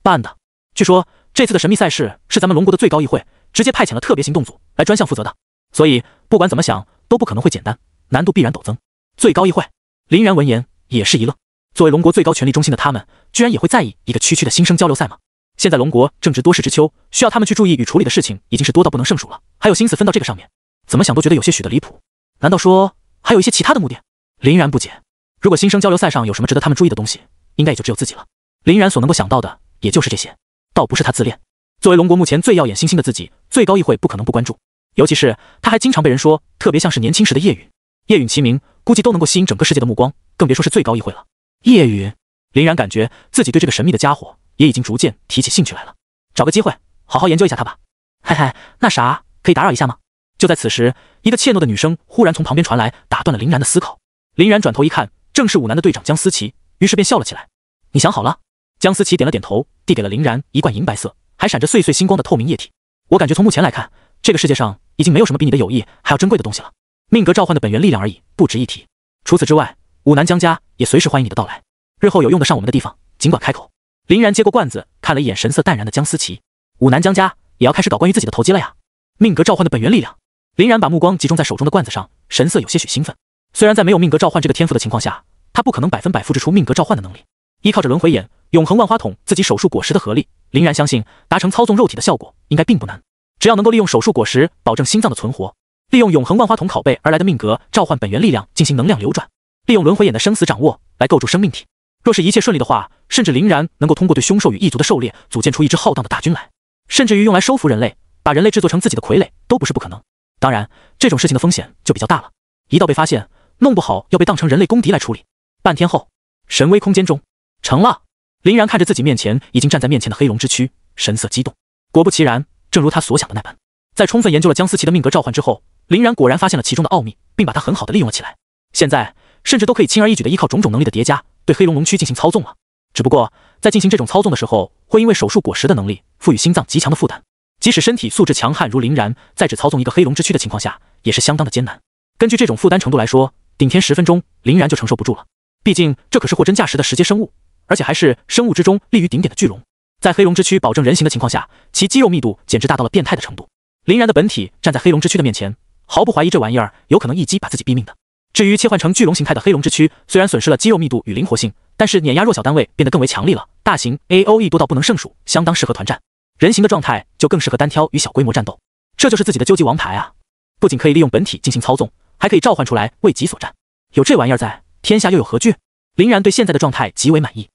办的，据说这次的神秘赛事是咱们龙国的最高议会直接派遣了特别行动组来专项负责的，所以不管怎么想都不可能会简单，难度必然陡增。最高议会，林然闻言也是一愣，作为龙国最高权力中心的他们，居然也会在意一个区的新生交流赛吗？现在龙国正值多事之秋，需要他们去注意与处理的事情已经是多到不能胜数了，还有心思分到这个上面，怎么想都觉得有些许的离谱。难道说还有一些其他的目的？林然不解，如果新生交流赛上有什么值得他们注意的东西，应该也就只有自己了。林然所能够想到的也就是这些，倒不是他自恋。作为龙国目前最耀眼新星的自己，最高议会不可能不关注，尤其是他还经常被人说特别像是年轻时的叶允。叶允齐名，估计都能够吸引整个世界的目光，更别说是最高议会了。叶允，林然感觉自己对这个神秘的家伙也已经逐渐提起兴趣来了，找个机会好好研究一下他吧。嘿嘿，那啥，可以打扰一下吗？就在此时，一个怯懦的女声忽然从旁边传来，打断了林然的思考。林然转头一看，正是武南的队长江思琪，于是便笑了起来。你想好了？江思琪点了点头，递给了林然一罐银白色还闪着碎碎星光的透明液体。我感觉从目前来看，这个世界上已经没有什么比你的友谊还要珍贵的东西了。命格召唤的本源力量而已，不值一提。除此之外，武南江家也随时欢迎你的到来，日后有用得上我们的地方尽管开口。林然接过罐子，看了一眼神色淡然的江思琪。武南江家也要开始搞关于自己的投机了呀。命格召唤的本源力量，林然把目光集中在手中的罐子上，神色有些许兴奋。虽然在没有命格召唤这个天赋的情况下，他不可能100%复制出命格召唤的能力，依靠着轮回眼、永恒万花筒自己手术果实的合力，林然相信达成操纵肉体的效果应该并不难。只要能够利用手术果实保证心脏的存活，利用永恒万花筒拷贝而来的命格召唤本源力量进行能量流转，利用轮回眼的生死掌握来构筑生命体。若是一切顺利的话，甚至林然能够通过对凶兽与异族的狩猎，组建出一支浩荡的大军来，甚至于用来收服人类，把人类制作成自己的傀儡都不是不可能。当然，这种事情的风险就比较大了，一旦被发现，弄不好要被当成人类公敌来处理。半天后，神威空间中，成了。林然看着自己面前已经站在面前的黑龙之躯，神色激动。果不其然，正如他所想的那般，在充分研究了江思琪的命格召唤之后，林然果然发现了其中的奥秘，并把它很好的利用了起来。现在甚至都可以轻而易举的依靠种种能力的叠加，对黑龙龙躯进行操纵了。只不过在进行这种操纵的时候，会因为手术果实的能力赋予心脏极强的负担，即使身体素质强悍如林然，在只操纵一个黑龙之躯的情况下，也是相当的艰难。根据这种负担程度来说，顶天10分钟，林然就承受不住了。毕竟这可是货真价实的10阶生物，而且还是生物之中立于顶点的巨龙。在黑龙之躯保证人形的情况下，其肌肉密度简直大到了变态的程度。林然的本体站在黑龙之躯的面前，毫不怀疑这玩意儿有可能一击把自己毙命的。至于切换成巨龙形态的黑龙之躯，虽然损失了肌肉密度与灵活性，但是碾压弱小单位变得更为强力了，大型 AOE 多到不能胜数，相当适合团战。人形的状态就更适合单挑与小规模战斗，这就是自己的究极王牌啊！不仅可以利用本体进行操纵，还可以召唤出来为己所战。有这玩意儿在，天下又有何惧？林然对现在的状态极为满意。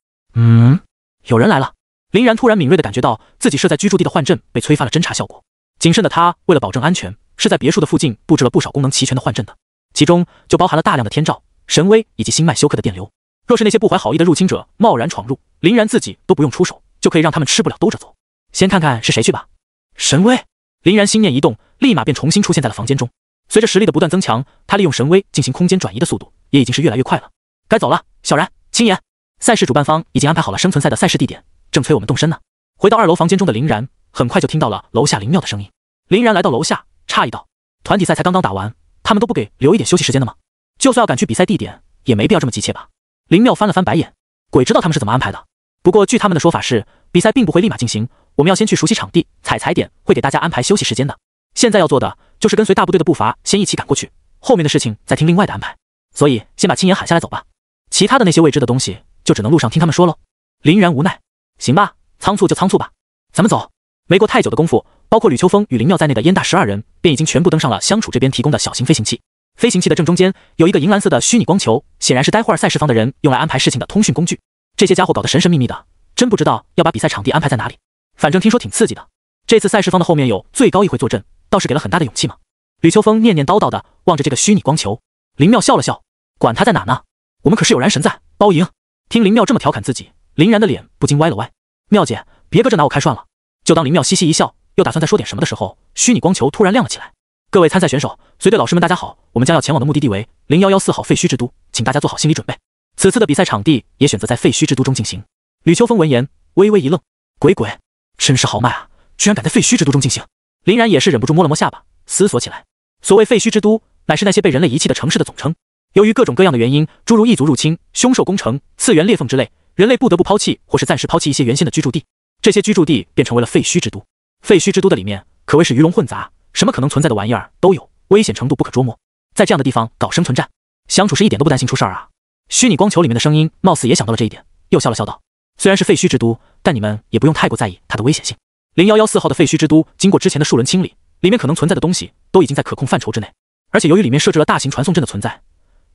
有人来了。林然突然敏锐地感觉到自己设在居住地的幻阵被催发了侦查效果。谨慎的他为了保证安全，是在别墅的附近布置了不少功能齐全的幻阵的，其中就包含了大量的天照、神威以及星脉修克的电流。若是那些不怀好意的入侵者贸然闯入，林然自己都不用出手，就可以让他们吃不了兜着走。先看看是谁去吧。神威，林然心念一动，立马便重新出现在了房间中。随着实力的不断增强，他利用神威进行空间转移的速度也已经是越来越快了。该走了，小然、青岩，赛事主办方已经安排好了生存赛的赛事地点，正催我们动身呢。回到2楼房间中的林然，很快就听到了楼下林妙的声音。林然来到楼下，诧异道：团体赛才刚刚打完，他们都不给留一点休息时间的吗？就算要赶去比赛地点，也没必要这么急切吧？林妙翻了翻白眼，鬼知道他们是怎么安排的。不过据他们的说法是，比赛并不会立马进行，我们要先去熟悉场地，踩点会给大家安排休息时间的。现在要做的就是跟随大部队的步伐，先一起赶过去，后面的事情再听另外的安排。所以先把青岩喊下来走吧，其他的那些未知的东西就只能路上听他们说喽。林然无奈，行吧，仓促就仓促吧，咱们走。没过太久的功夫，包括吕秋风与林妙在内的燕大12人便已经全部登上了相处这边提供的小型飞行器。飞行器的正中间有一个银蓝色的虚拟光球，显然是待会儿赛事方的人用来安排事情的通讯工具。这些家伙搞得神神秘秘的，真不知道要把比赛场地安排在哪里。反正听说挺刺激的。这次赛事方的后面有最高议会坐镇，倒是给了很大的勇气嘛。吕秋风念念叨叨的望着这个虚拟光球。林妙笑了笑，管他在哪呢，我们可是有燃神在，包赢。听林妙这么调侃自己，林然的脸不禁歪了歪。妙姐，别搁这拿我开涮了，就当林妙嘻嘻一笑，又打算再说点什么的时候，虚拟光球突然亮了起来。各位参赛选手、随队老师们，大家好！我们将要前往的目的地为0114号废墟之都，请大家做好心理准备。此次的比赛场地也选择在废墟之都中进行。吕秋风闻言微微一愣，鬼，真是豪迈啊！居然敢在废墟之都中进行。林然也是忍不住摸了摸下巴，思索起来。所谓废墟之都，乃是那些被人类遗弃的城市的总称。由于各种各样的原因，诸如异族入侵、凶兽攻城、次元裂缝之类，人类不得不抛弃或是暂时抛弃一些原先的居住地，这些居住地便成为了废墟之都。废墟之都的里面可谓是鱼龙混杂，什么可能存在的玩意儿都有，危险程度不可捉摸。在这样的地方搞生存战，相处是一点都不担心出事儿啊！虚拟光球里面的声音貌似也想到了这一点，又笑了笑道：“虽然是废墟之都，但你们也不用太过在意它的危险性。0114号的废墟之都，经过之前的数轮清理，里面可能存在的东西都已经在可控范畴之内，而且由于里面设置了大型传送阵的存在，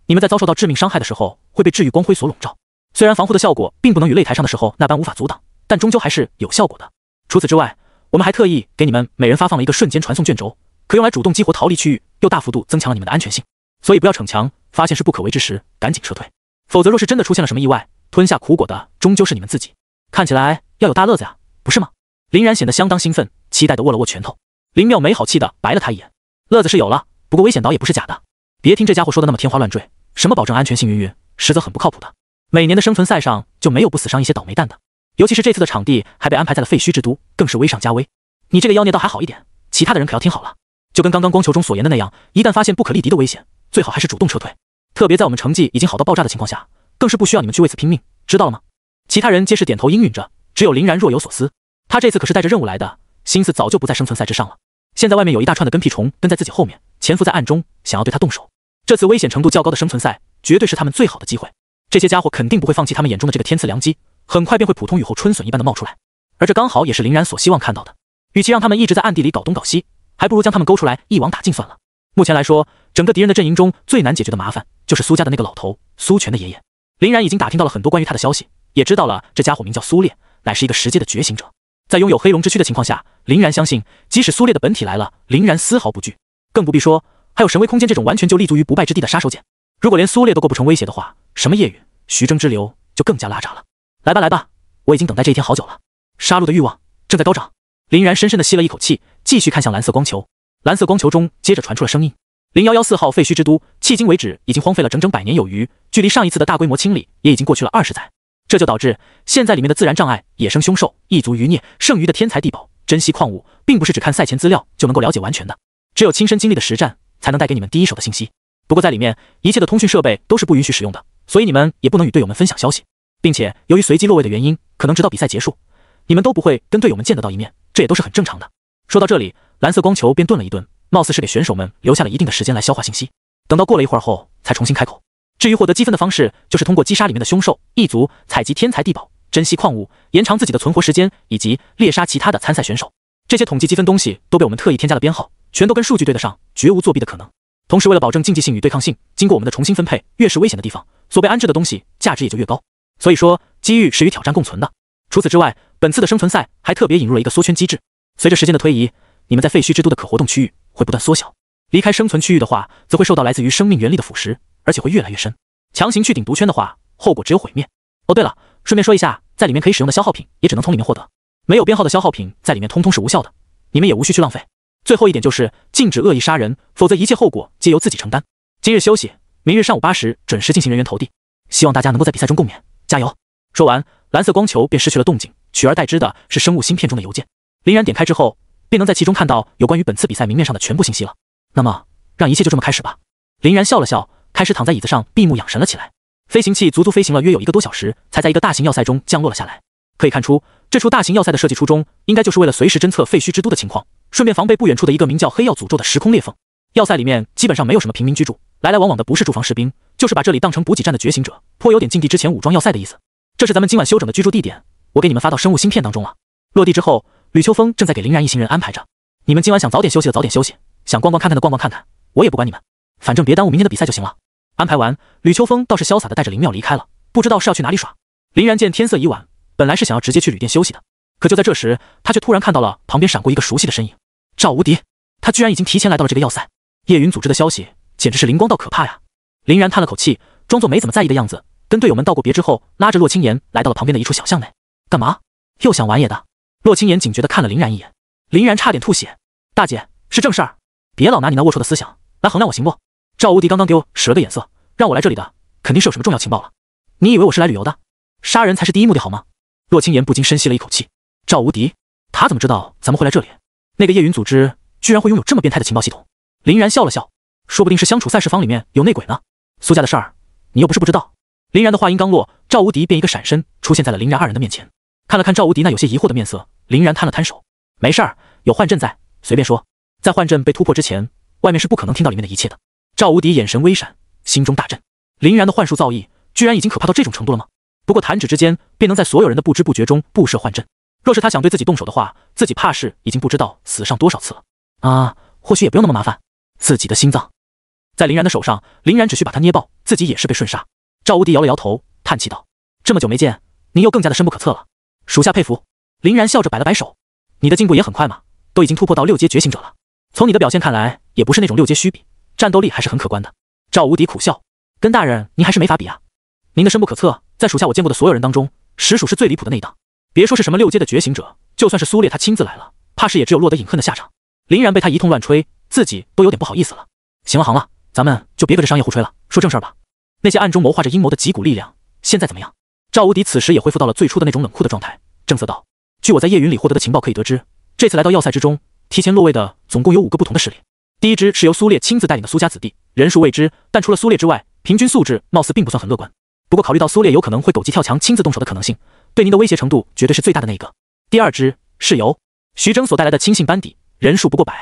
你们在遭受到致命伤害的时候会被治愈光辉所笼罩。虽然防护的效果并不能与擂台上的时候那般无法阻挡，但终究还是有效果的。除此之外，我们还特意给你们每人发放了一个瞬间传送卷轴，可用来主动激活逃离区域，又大幅度增强了你们的安全性。所以不要逞强，发现是不可为之时赶紧撤退，否则若是真的出现了什么意外，吞下苦果的终究是你们自己。看起来要有大乐子呀，不是吗？”林然显得相当兴奋，期待地握了握拳头。林妙没好气地白了他一眼：“乐子是有了，不过危险岛也不是假的。别听这家伙说的那么天花乱坠，什么保证安全性云云，实则很不靠谱的。每年的生存赛上就没有不死伤一些倒霉蛋的，尤其是这次的场地还被安排在了废墟之都，更是危上加危。你这个妖孽倒还好一点，其他的人可要听好了，就跟刚刚光球中所言的那样，一旦发现不可力敌的危险，最好还是主动撤退。特别在我们成绩已经好到爆炸的情况下，更是不需要你们去为此拼命，知道了吗？”其他人皆是点头应允着，只有林然若有所思。他这次可是带着任务来的，心思早就不在生存赛之上了。现在外面有一大串的跟屁虫跟在自己后面，潜伏在暗中，想要对他动手。这次危险程度较高的生存赛，绝对是他们最好的机会。这些家伙肯定不会放弃他们眼中的这个天赐良机，很快便会普通雨后春笋一般的冒出来。而这刚好也是林然所希望看到的。与其让他们一直在暗地里搞东搞西，还不如将他们勾出来一网打尽算了。目前来说，整个敌人的阵营中最难解决的麻烦，就是苏家的那个老头苏全的爷爷。林然已经打听到了很多关于他的消息，也知道了这家伙名叫苏烈，乃是一个10阶的觉醒者。在拥有黑龙之躯的情况下，林然相信，即使苏烈的本体来了，林然丝毫不惧。更不必说还有神威空间这种完全就立足于不败之地的杀手锏。如果连苏烈都构不成威胁的话，什么叶雨、徐峥之流就更加拉闸了。来吧来吧，我已经等待这一天好久了，杀戮的欲望正在高涨。林然深深地吸了一口气，继续看向蓝色光球。蓝色光球中接着传出了声音：0114号废墟之都，迄今为止已经荒废了整整100年有余，距离上一次的大规模清理也已经过去了20载。这就导致现在里面的自然障碍、野生凶兽、异族余孽、剩余的天材地宝、珍稀矿物，并不是只看赛前资料就能够了解完全的，只有亲身经历的实战才能带给你们第一手的信息。不过在里面一切的通讯设备都是不允许使用的，所以你们也不能与队友们分享消息，并且由于随机落位的原因，可能直到比赛结束，你们都不会跟队友们见得到一面，这也都是很正常的。说到这里，蓝色光球便顿了一顿，貌似是给选手们留下了一定的时间来消化信息。等到过了一会儿后，才重新开口。至于获得积分的方式，就是通过击杀里面的凶兽、异族，采集天材地宝、珍稀矿物，延长自己的存活时间，以及猎杀其他的参赛选手。这些统计积分东西都被我们特意添加了编号，全都跟数据对得上，绝无作弊的可能。同时为了保证竞技性与对抗性，经过我们的重新分配，越是危险的地方，所被安置的东西价值也就越高。所以说机遇是与挑战共存的。除此之外，本次的生存赛还特别引入了一个缩圈机制，随着时间的推移，你们在废墟之都的可活动区域会不断缩小，离开生存区域的话，则会受到来自于生命原力的腐蚀，而且会越来越深。强行去顶毒圈的话，后果只有毁灭。哦对了，顺便说一下，在里面可以使用的消耗品也只能从里面获得，没有编号的消耗品在里面通通是无效的，你们也无需去浪费。最后一点就是禁止恶意杀人，否则一切后果皆由自己承担。今日休息，明日上午8时准时进行人员投递，希望大家能够在比赛中共勉，加油！说完，蓝色光球便失去了动静，取而代之的是生物芯片中的邮件。林然点开之后，便能在其中看到有关于本次比赛明面上的全部信息了。那么，让一切就这么开始吧。林然笑了笑，开始躺在椅子上闭目养神了起来。飞行器足足飞行了约有1个多小时，才在一个大型要塞中降落了下来。可以看出，这处大型要塞的设计初衷，应该就是为了随时侦测废墟之都的情况，顺便防备不远处的一个名叫黑曜诅咒的时空裂缝。要塞里面基本上没有什么平民居住，来来往往的不是驻防士兵，就是把这里当成补给站的觉醒者，颇有点竞技之前武装要塞的意思。这是咱们今晚休整的居住地点，我给你们发到生物芯片当中了。落地之后，吕秋风正在给林然一行人安排着。你们今晚想早点休息的早点休息，想逛逛看看的逛逛看看，我也不管你们，反正别耽误明天的比赛就行了。安排完，吕秋风倒是潇洒的带着林妙离开了，不知道是要去哪里耍。林然见天色已晚，本来是想要直接去旅店休息的，可就在这时，他却突然看到了旁边闪过一个熟悉的身影，赵无敌。他居然已经提前来到了这个要塞，叶云组织的消息简直是灵光到可怕呀！林然叹了口气，装作没怎么在意的样子，跟队友们道过别之后，拉着洛青言来到了旁边的一处小巷内。干嘛？又想玩野的？洛清言警觉地看了林然一眼，林然差点吐血。大姐，是正事儿，别老拿你那龌龊的思想来衡量我行不？赵无敌刚刚给我使了个眼色，让我来这里的肯定是有什么重要情报了。你以为我是来旅游的？杀人才是第一目的好吗？洛清言不禁深吸了一口气。赵无敌，他怎么知道咱们会来这里？那个夜云组织居然会拥有这么变态的情报系统？林然笑了笑，说不定是相处赛事坊里面有内鬼呢。苏家的事儿，你又不是不知道。林然的话音刚落，赵无敌便一个闪身出现在了林然二人的面前。看了看赵无敌那有些疑惑的面色，林然摊了摊手，没事儿，有幻阵在，随便说。在幻阵被突破之前，外面是不可能听到里面的一切的。赵无敌眼神微闪，心中大震，林然的幻术造诣居然已经可怕到这种程度了吗？不过弹指之间便能在所有人的不知不觉中布设幻阵，若是他想对自己动手的话，自己怕是已经不知道死上多少次了啊！或许也不用那么麻烦。自己的心脏在林然的手上，林然只需把他捏爆，自己也是被瞬杀。赵无敌摇了摇头，叹气道：这么久没见，你又更加的深不可测了，属下佩服。林然笑着摆了摆手，你的进步也很快嘛，都已经突破到6阶觉醒者了。从你的表现看来，也不是那种6阶虚比，战斗力还是很可观的。赵无敌苦笑，跟大人您还是没法比啊。您的深不可测，在属下我见过的所有人当中，实属是最离谱的那一档。别说是什么6阶的觉醒者，就算是苏烈他亲自来了，怕是也只有落得隐恨的下场。林然被他一通乱吹，自己都有点不好意思了。行了行了，咱们就别搁这商业互吹了，说正事儿吧。那些暗中谋划着阴谋的几股力量，现在怎么样？赵无敌此时也恢复到了最初的那种冷酷的状态，正色道：据我在夜云里获得的情报可以得知，这次来到要塞之中，提前落位的总共有5个不同的势力。第一支是由苏烈亲自带领的苏家子弟，人数未知，但除了苏烈之外，平均素质貌似并不算很乐观。不过考虑到苏烈有可能会狗急跳墙亲自动手的可能性，对您的威胁程度绝对是最大的那一个。第二支是由徐峥所带来的亲信班底，人数不过100，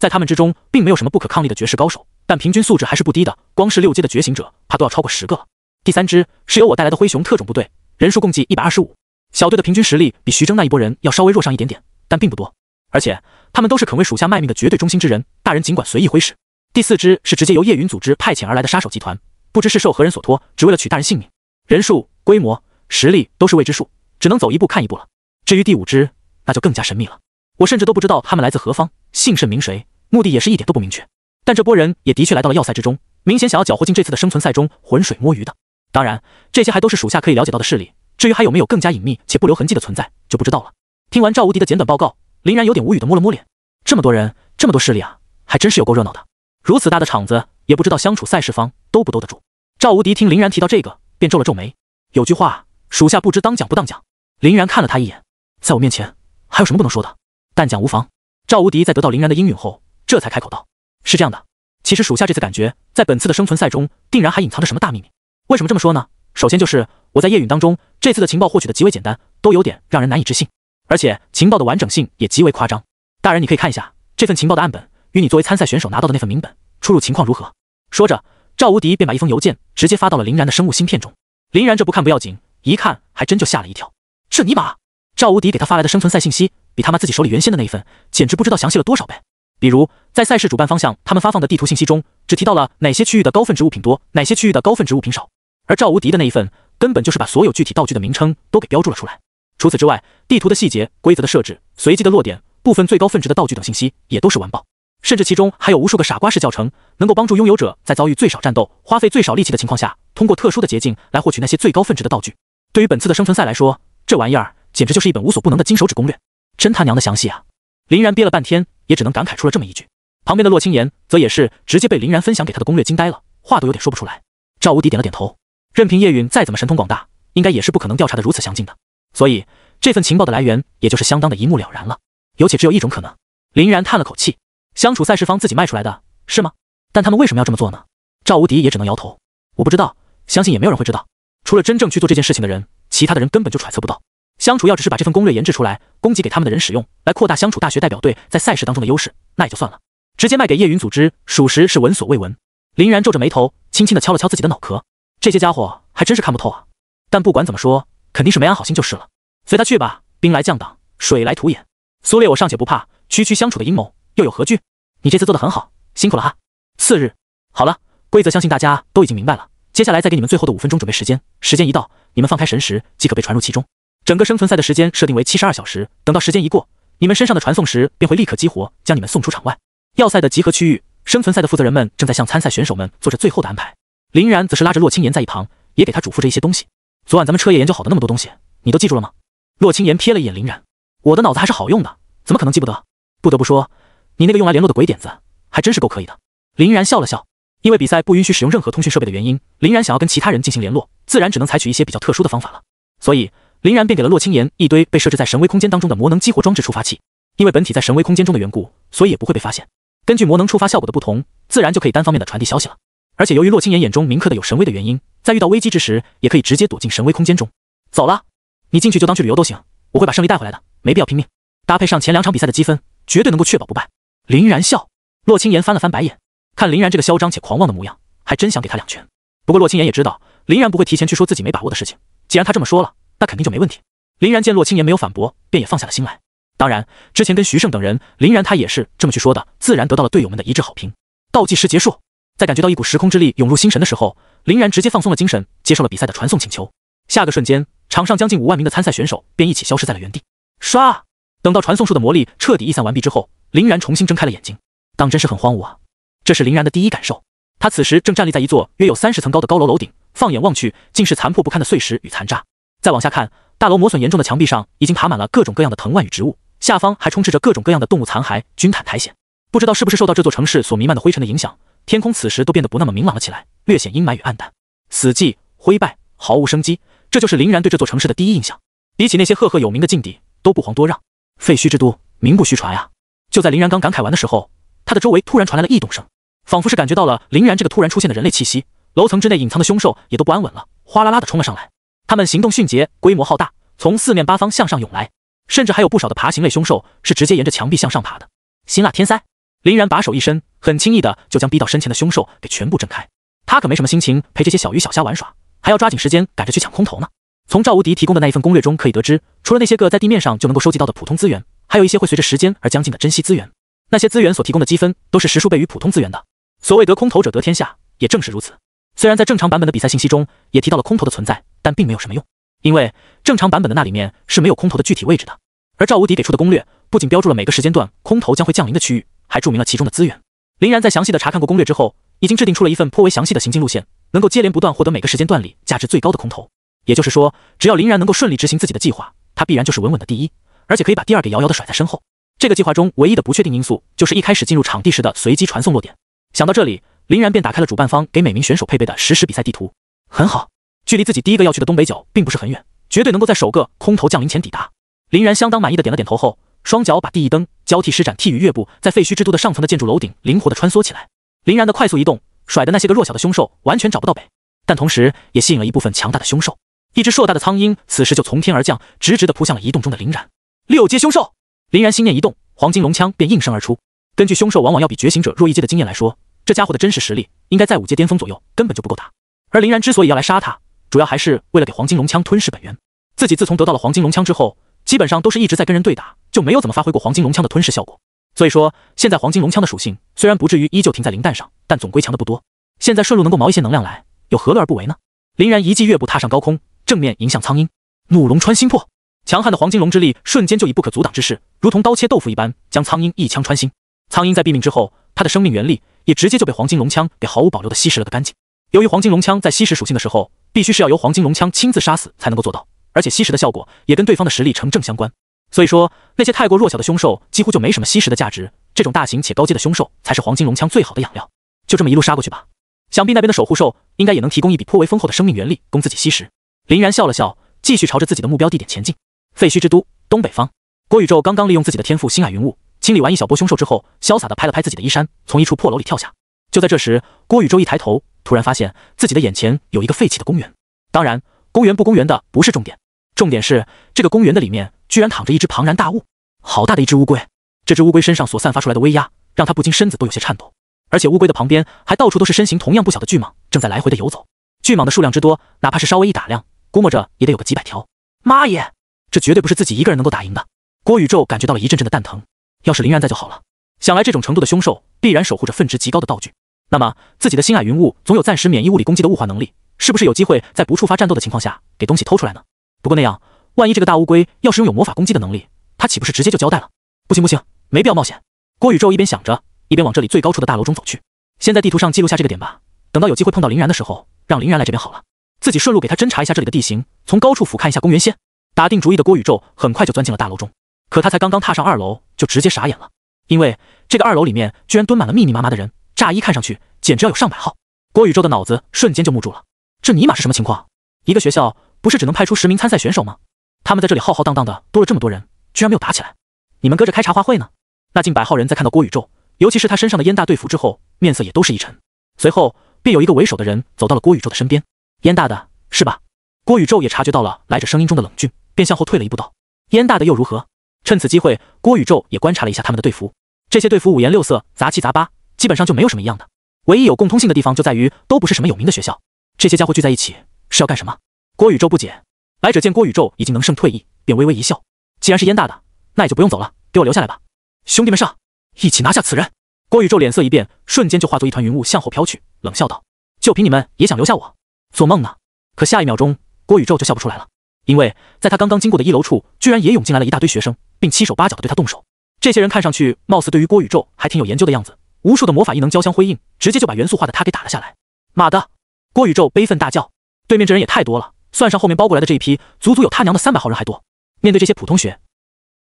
在他们之中并没有什么不可抗力的绝世高手，但平均素质还是不低的，光是6阶的觉醒者怕都要超过10个了。第三支是由我带来的灰熊特种部队，人数共计125，小队的平均实力比徐峥那一波人要稍微弱上一点点，但并不多，而且他们都是肯为属下卖命的绝对忠心之人，大人尽管随意挥使。第四支是直接由夜云组织派遣而来的杀手集团，不知是受何人所托，只为了取大人性命，人数、规模、实力都是未知数，只能走一步看一步了。至于第5支，那就更加神秘了，我甚至都不知道他们来自何方，姓甚名谁，目的也是一点都不明确。但这波人也的确来到了要塞之中，明显想要搅和进这次的生存赛中浑水摸鱼的。当然，这些还都是属下可以了解到的势力，至于还有没有更加隐秘且不留痕迹的存在，就不知道了。听完赵无敌的简短报告，林然有点无语的摸了摸脸，这么多人，这么多势力啊，还真是有够热闹的。如此大的场子，也不知道相处赛事方兜不兜得住。赵无敌听林然提到这个，便皱了皱眉。有句话，属下不知当讲不当讲。林然看了他一眼，在我面前还有什么不能说的？但讲无妨。赵无敌在得到林然的应允后，这才开口道：是这样的，其实属下这次感觉，在本次的生存赛中，定然还隐藏着什么大秘密。为什么这么说呢？首先就是我在夜允当中，这次的情报获取的极为简单，都有点让人难以置信，而且情报的完整性也极为夸张。大人，你可以看一下这份情报的案本，与你作为参赛选手拿到的那份明本出入情况如何？说着，赵无敌便把一封邮件直接发到了林然的生物芯片中。林然这不看不要紧，一看还真就吓了一跳。这尼玛！赵无敌给他发来的生存赛信息，比他妈自己手里原先的那一份，简直不知道详细了多少倍。比如，在赛事主办方向他们发放的地图信息中，只提到了哪些区域的高分值物品多，哪些区域的高分值物品少。而赵无敌的那一份，根本就是把所有具体道具的名称都给标注了出来。除此之外，地图的细节、规则的设置、随机的落点、部分最高分值的道具等信息也都是完爆。甚至其中还有无数个傻瓜式教程，能够帮助拥有者在遭遇最少战斗、花费最少力气的情况下，通过特殊的捷径来获取那些最高分值的道具。对于本次的生存赛来说，这玩意儿简直就是一本无所不能的金手指攻略，真他娘的详细啊！林然憋了半天，也只能感慨出了这么一句。旁边的洛清言则也是直接被林然分享给他的攻略惊呆了，话都有点说不出来。赵无敌点了点头，任凭叶允再怎么神通广大，应该也是不可能调查的如此详尽的，所以这份情报的来源也就是相当的一目了然了。有且只有一种可能。林然叹了口气，相处赛事方自己卖出来的是吗？但他们为什么要这么做呢？赵无敌也只能摇头，我不知道，相信也没有人会知道，除了真正去做这件事情的人，其他的人根本就揣测不到。相处要只是把这份攻略研制出来，供给给他们的人使用，来扩大相处大学代表队在赛事当中的优势，那也就算了，直接卖给叶云组织，属实是闻所未闻。林然皱着眉头，轻轻地敲了敲自己的脑壳，这些家伙还真是看不透啊。但不管怎么说，肯定是没安好心就是了。随他去吧，兵来将挡，水来土掩。苏烈我尚且不怕，区区相处的阴谋又有何惧？你这次做得很好，辛苦了哈。次日，好了，规则相信大家都已经明白了，接下来再给你们最后的5分钟准备时间，时间一到，你们放开神识即可被传入其中。整个生存赛的时间设定为72小时，等到时间一过，你们身上的传送石便会立刻激活，将你们送出场外。要塞的集合区域，生存赛的负责人们正在向参赛选手们做着最后的安排。林然则是拉着洛清言在一旁，也给他嘱咐着一些东西。昨晚咱们彻夜研究好的那么多东西，你都记住了吗？洛清言瞥了一眼林然，我的脑子还是好用的，怎么可能记不得？不得不说，你那个用来联络的鬼点子还真是够可以的。林然笑了笑，因为比赛不允许使用任何通讯设备的原因，林然想要跟其他人进行联络，自然只能采取一些比较特殊的方法了。所以林然便给了洛青言一堆被设置在神威空间当中的魔能激活装置触发器，因为本体在神威空间中的缘故，所以也不会被发现。根据魔能触发效果的不同，自然就可以单方面的传递消息了。而且由于洛青言眼中铭刻的有神威的原因，在遇到危机之时，也可以直接躲进神威空间中。走了，你进去就当去旅游都行，我会把胜利带回来的，没必要拼命。搭配上前2场比赛的积分，绝对能够确保不败。林然笑，洛青言翻了翻白眼，看林然这个嚣张且狂妄的模样，还真想给他2拳。不过洛青言也知道，林然不会提前去说自己没把握的事情，既然他这么说了，那肯定就没问题。林然见洛青言没有反驳，便也放下了心来。当然，之前跟徐胜等人，林然他也是这么去说的，自然得到了队友们的一致好评。倒计时结束，在感觉到一股时空之力涌入心神的时候，林然直接放松了精神，接受了比赛的传送请求。下个瞬间，场上将近5万名的参赛选手便一起消失在了原地。唰！等到传送术的魔力彻底逸散完毕之后，林然重新睁开了眼睛。当真是很荒芜啊！这是林然的第一感受。他此时正站立在一座约有30层高的高楼楼顶，放眼望去，尽是残破不堪的碎石与残渣。再往下看，大楼磨损严重的墙壁上已经爬满了各种各样的藤蔓与植物，下方还充斥着各种各样的动物残骸、军毯苔藓。不知道是不是受到这座城市所弥漫的灰尘的影响，天空此时都变得不那么明朗了起来，略显阴霾与暗淡，死寂灰败，毫无生机。这就是林然对这座城市的第一印象。比起那些赫赫有名的境地，都不遑多让。废墟之都，名不虚传呀！就在林然刚感慨完的时候，他的周围突然传来了异动声，仿佛是感觉到了林然这个突然出现的人类气息。楼层之内隐藏的凶兽也都不安稳了，哗啦啦的冲了上来。他们行动迅捷，规模浩大，从4面8方向上涌来，甚至还有不少的爬行类凶兽是直接沿着墙壁向上爬的。辛辣天塞！林然把手一伸，很轻易的就将逼到身前的凶兽给全部震开。他可没什么心情陪这些小鱼小虾玩耍，还要抓紧时间赶着去抢空投呢。从赵无敌提供的那一份攻略中可以得知，除了那些个在地面上就能够收集到的普通资源，还有一些会随着时间而将近的珍稀资源。那些资源所提供的积分都是10数倍于普通资源的。所谓得空投者得天下，也正是如此。虽然在正常版本的比赛信息中也提到了空投的存在，但并没有什么用，因为正常版本的那里面是没有空投的具体位置的。而赵无敌给出的攻略不仅标注了每个时间段空投将会降临的区域，还注明了其中的资源。林然在详细的查看过攻略之后，已经制定出了一份颇为详细的行进路线，能够接连不断获得每个时间段里价值最高的空投。也就是说，只要林然能够顺利执行自己的计划，他必然就是稳稳的第一，而且可以把第2给遥遥的甩在身后。这个计划中唯一的不确定因素就是一开始进入场地时的随机传送落点。想到这里，林然便打开了主办方给每名选手配备的实时比赛地图。很好，距离自己第一个要去的东北角并不是很远，绝对能够在首个空投降临前抵达。林然相当满意的点了点头后，双脚把地一蹬，交替施展替羽跃步，在废墟之都的上层的建筑楼顶灵活的穿梭起来。林然的快速移动，甩的那些个弱小的凶兽完全找不到北，但同时也吸引了一部分强大的凶兽。一只硕大的苍鹰此时就从天而降，直直的扑向了移动中的林然。6阶凶兽！林然心念一动，黄金龙枪便应声而出。根据凶兽往往要比觉醒者弱1阶的经验来说，这家伙的真实实力应该在5阶巅峰左右，根本就不够打。而林然之所以要来杀他，主要还是为了给黄金龙枪吞噬本源。自己自从得到了黄金龙枪之后，基本上都是一直在跟人对打，就没有怎么发挥过黄金龙枪的吞噬效果。所以说，现在黄金龙枪的属性虽然不至于依旧停在零蛋上，但总归强的不多。现在顺路能够毛一些能量来，又何乐而不为呢？林然一记跃步踏上高空，正面迎向苍鹰。怒龙穿心破！强悍的黄金龙之力瞬间就以不可阻挡之势，如同刀切豆腐一般，将苍鹰一枪穿心。苍鹰在毙命之后，他的生命原力也直接就被黄金龙枪给毫无保留的吸食了个干净。由于黄金龙枪在吸食属性的时候，必须是要由黄金龙枪亲自杀死才能够做到，而且吸食的效果也跟对方的实力成正相关。所以说，那些太过弱小的凶兽几乎就没什么吸食的价值，这种大型且高阶的凶兽才是黄金龙枪最好的养料。就这么一路杀过去吧，想必那边的守护兽应该也能提供一笔颇为丰厚的生命原力供自己吸食。林然笑了笑，继续朝着自己的目标地点前进。废墟之都东北方，郭宇宙刚刚利用自己的天赋星海云雾清理完一小波凶兽之后，潇洒地拍了拍自己的衣衫，从一处破楼里跳下。就在这时，郭宇宙一抬头，突然发现自己的眼前有一个废弃的公园。当然，公园不公园的不是重点，重点是这个公园的里面居然躺着一只庞然大物，好大的一只乌龟！这只乌龟身上所散发出来的威压，让他不禁身子都有些颤抖。而且乌龟的旁边还到处都是身形同样不小的巨蟒，正在来回的游走。巨蟒的数量之多，哪怕是稍微一打量，估摸着也得有个几百条。妈耶，这绝对不是自己一个人能够打赢的。郭宇宙感觉到了一阵阵的蛋疼，要是林然在就好了。想来这种程度的凶兽必然守护着分值极高的道具，那么自己的星海云雾总有暂时免疫物理攻击的雾化能力，是不是有机会在不触发战斗的情况下给东西偷出来呢？不过那样，万一这个大乌龟要是拥有魔法攻击的能力，他岂不是直接就交代了？不行不行，没必要冒险。郭宇宙一边想着，一边往这里最高处的大楼中走去。先在地图上记录下这个点吧，等到有机会碰到林然的时候，让林然来这边好了，自己顺路给他侦查一下这里的地形，从高处俯瞰一下公园线。打定主意的郭宇宙很快就钻进了大楼中。可他才刚刚踏上2楼，就直接傻眼了，因为这个2楼里面居然蹲满了密密麻麻的人，乍一看上去简直要有上百号。郭宇宙的脑子瞬间就木住了，这尼玛是什么情况？一个学校不是只能派出10名参赛选手吗？他们在这里浩浩荡荡的多了这么多人，居然没有打起来，你们搁着开茶话会呢？那近百号人在看到郭宇宙，尤其是他身上的燕大队服之后，面色也都是一沉。随后便有一个为首的人走到了郭宇宙的身边，燕大的是吧？郭宇宙也察觉到了来者声音中的冷峻，便向后退了一步道：燕大的又如何？趁此机会，郭宇宙也观察了一下他们的队服，这些队服五颜六色，杂七杂八，基本上就没有什么一样的，唯一有共通性的地方就在于都不是什么有名的学校。这些家伙聚在一起是要干什么？郭宇宙不解。来者见郭宇宙已经能胜退役，便微微一笑，既然是燕大的，那也就不用走了，给我留下来吧。兄弟们上，一起拿下此人。郭宇宙脸色一变，瞬间就化作一团云雾向后飘去，冷笑道：就凭你们也想留下我？做梦呢！可下一秒钟，郭宇宙就笑不出来了，因为在他刚刚经过的1楼处，居然也涌进来了一大堆学生，并七手八脚的对他动手。这些人看上去貌似对于郭宇宙还挺有研究的样子，无数的魔法异能交相辉映，直接就把元素化的他给打了下来。妈的！郭宇宙悲愤大叫，对面这人也太多了，算上后面包过来的这一批，足足有他娘的300号人还多。面对这些普通学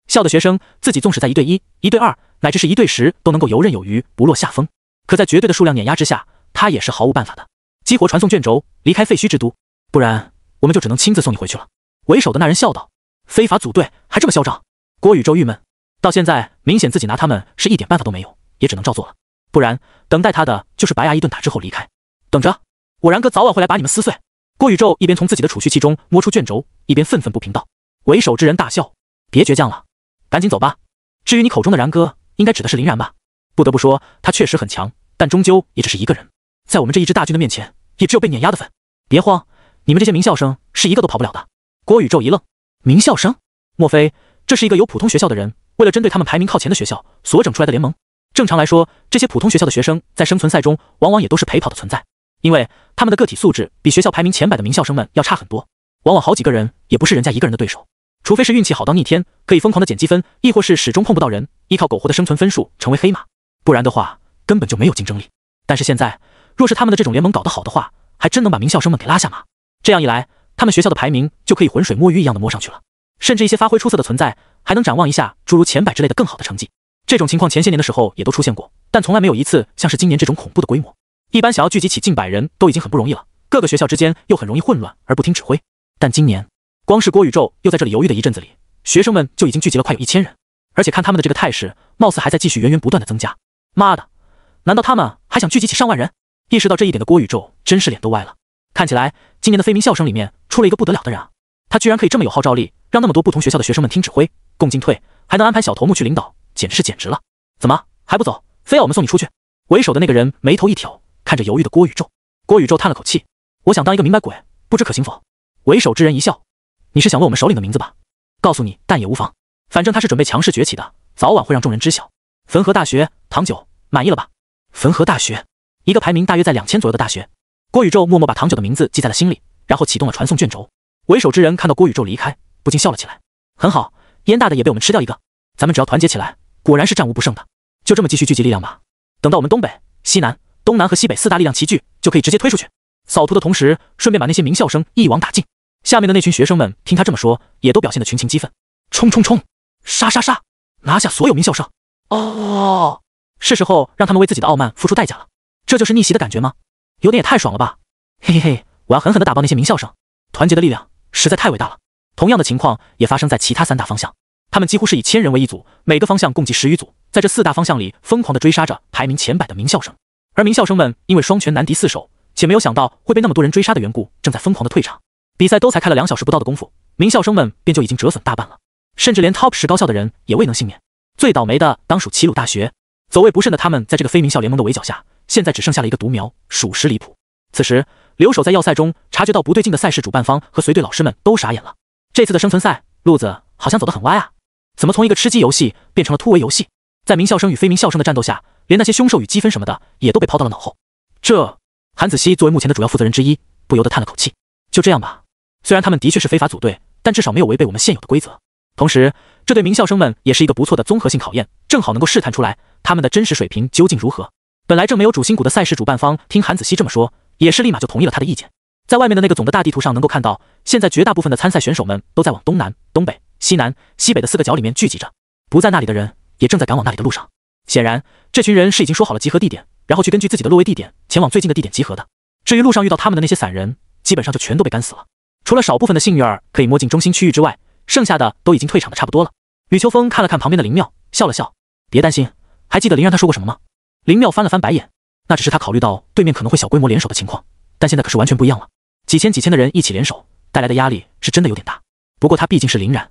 校的学生，自己纵使在1对1、1对2，乃至是1对10都能够游刃有余，不落下风，可在绝对的数量碾压之下，他也是毫无办法的。激活传送卷轴，离开废墟之都，不然我们就只能亲自送你回去了。为首的那人笑道：非法组队还这么嚣张？郭宇宙郁闷，到现在明显自己拿他们是一点办法都没有，也只能照做了，不然等待他的就是白牙一顿打之后离开。等着，我然哥早晚会来把你们撕碎。郭宇宙一边从自己的储蓄器中摸出卷轴，一边愤愤不平道。为首之人大笑：别倔强了，赶紧走吧。至于你口中的然哥，应该指的是林然吧？不得不说，他确实很强，但终究也只是一个人，在我们这一支大军的面前，也只有被碾压的份。别慌，你们这些名校生是一个都跑不了的。郭宇宙一愣，名校生？莫非这是一个有普通学校的人为了针对他们排名靠前的学校所整出来的联盟？正常来说，这些普通学校的学生在生存赛中往往也都是陪跑的存在，因为他们的个体素质比学校排名前100的名校生们要差很多，往往好几个人也不是人家一个人的对手，除非是运气好到逆天，可以疯狂的捡积分，亦或是始终碰不到人，依靠苟活的生存分数成为黑马，不然的话根本就没有竞争力。但是现在，若是他们的这种联盟搞得好的话，还真能把名校生们给拉下马。这样一来，他们学校的排名就可以浑水摸鱼一样的摸上去了，甚至一些发挥出色的存在还能展望一下诸如前100之类的更好的成绩。这种情况前些年的时候也都出现过，但从来没有一次像是今年这种恐怖的规模。一般想要聚集起近100人都已经很不容易了，各个学校之间又很容易混乱而不听指挥，但今年光是郭宇宙又在这里犹豫的一阵子里，学生们就已经聚集了快有1000人，而且看他们的这个态势，貌似还在继续源源不断的增加。妈的，难道他们还想聚集起上万人？意识到这一点的郭宇宙真是脸都歪了。看起来今年的非名校生里面出了一个不得了的人啊，他居然可以这么有号召力，让那么多不同学校的学生们听指挥共进退，还能安排小头目去领导，简直是简直了。怎么还不走，非要我们送你出去？为首的那个人眉头一挑，看着犹豫的郭宇宙。郭宇宙叹了口气，我想当一个明白鬼，不知可行否？为首之人一笑，你是想问我们首领的名字吧？告诉你，但也无妨，反正他是准备强势崛起的，早晚会让众人知晓。汾河大学，唐九，满意了吧？汾河大学，一个排名大约在2000左右的大学。郭宇宙默默把唐九的名字记在了心里，然后启动了传送卷轴。为首之人看到郭宇宙离开，不禁笑了起来。很好，燕大的也被我们吃掉一个，咱们只要团结起来，果然是战无不胜的。就这么继续聚集力量吧，等到我们东北、西南、东南和西北4大力量齐聚，就可以直接推出去。扫图的同时，顺便把那些名校生一网打尽。下面的那群学生们听他这么说，也都表现得群情激愤，冲冲冲，杀杀杀，拿下所有名校生！哦，是时候让他们为自己的傲慢付出代价了。这就是逆袭的感觉吗？有点也太爽了吧！嘿嘿嘿，我要狠狠地打爆那些名校生！团结的力量实在太伟大了。同样的情况也发生在其他3大方向，他们几乎是以1000人为一组，每个方向共计10余组，在这4大方向里疯狂地追杀着排名前100的名校生。而名校生们因为双拳难敌4手，且没有想到会被那么多人追杀的缘故，正在疯狂地退场。比赛都才开了2小时不到的功夫，名校生们便就已经折损大半了，甚至连 Top 10高校的人也未能幸免。最倒霉的当属齐鲁大学，走位不慎的他们在这个非名校联盟的围剿下，现在只剩下了一个独苗，属实离谱。此时，留守在要塞中察觉到不对劲的赛事主办方和随队老师们都傻眼了。这次的生存赛路子好像走得很歪啊，怎么从一个吃鸡游戏变成了突围游戏？在名校生与非名校生的战斗下，连那些凶兽与积分什么的也都被抛到了脑后。这，韩子熙作为目前的主要负责人之一，不由得叹了口气。就这样吧，虽然他们的确是非法组队，但至少没有违背我们现有的规则。同时，这对名校生们也是一个不错的综合性考验，正好能够试探出来他们的真实水平究竟如何。本来正没有主心骨的赛事主办方听韩子熙这么说，也是立马就同意了他的意见。在外面的那个总的大地图上能够看到，现在绝大部分的参赛选手们都在往东南、东北、西南、西北的4个角里面聚集着，不在那里的人也正在赶往那里的路上。显然，这群人是已经说好了集合地点，然后去根据自己的落位地点前往最近的地点集合的。至于路上遇到他们的那些散人，基本上就全都被干死了。除了少部分的幸运儿可以摸进中心区域之外，剩下的都已经退场的差不多了。吕秋风看了看旁边的林妙，笑了笑：“别担心，还记得林然他说过什么吗？”林妙翻了翻白眼，那只是他考虑到对面可能会小规模联手的情况，但现在可是完全不一样了。几千的人一起联手，带来的压力是真的有点大。不过他毕竟是林然，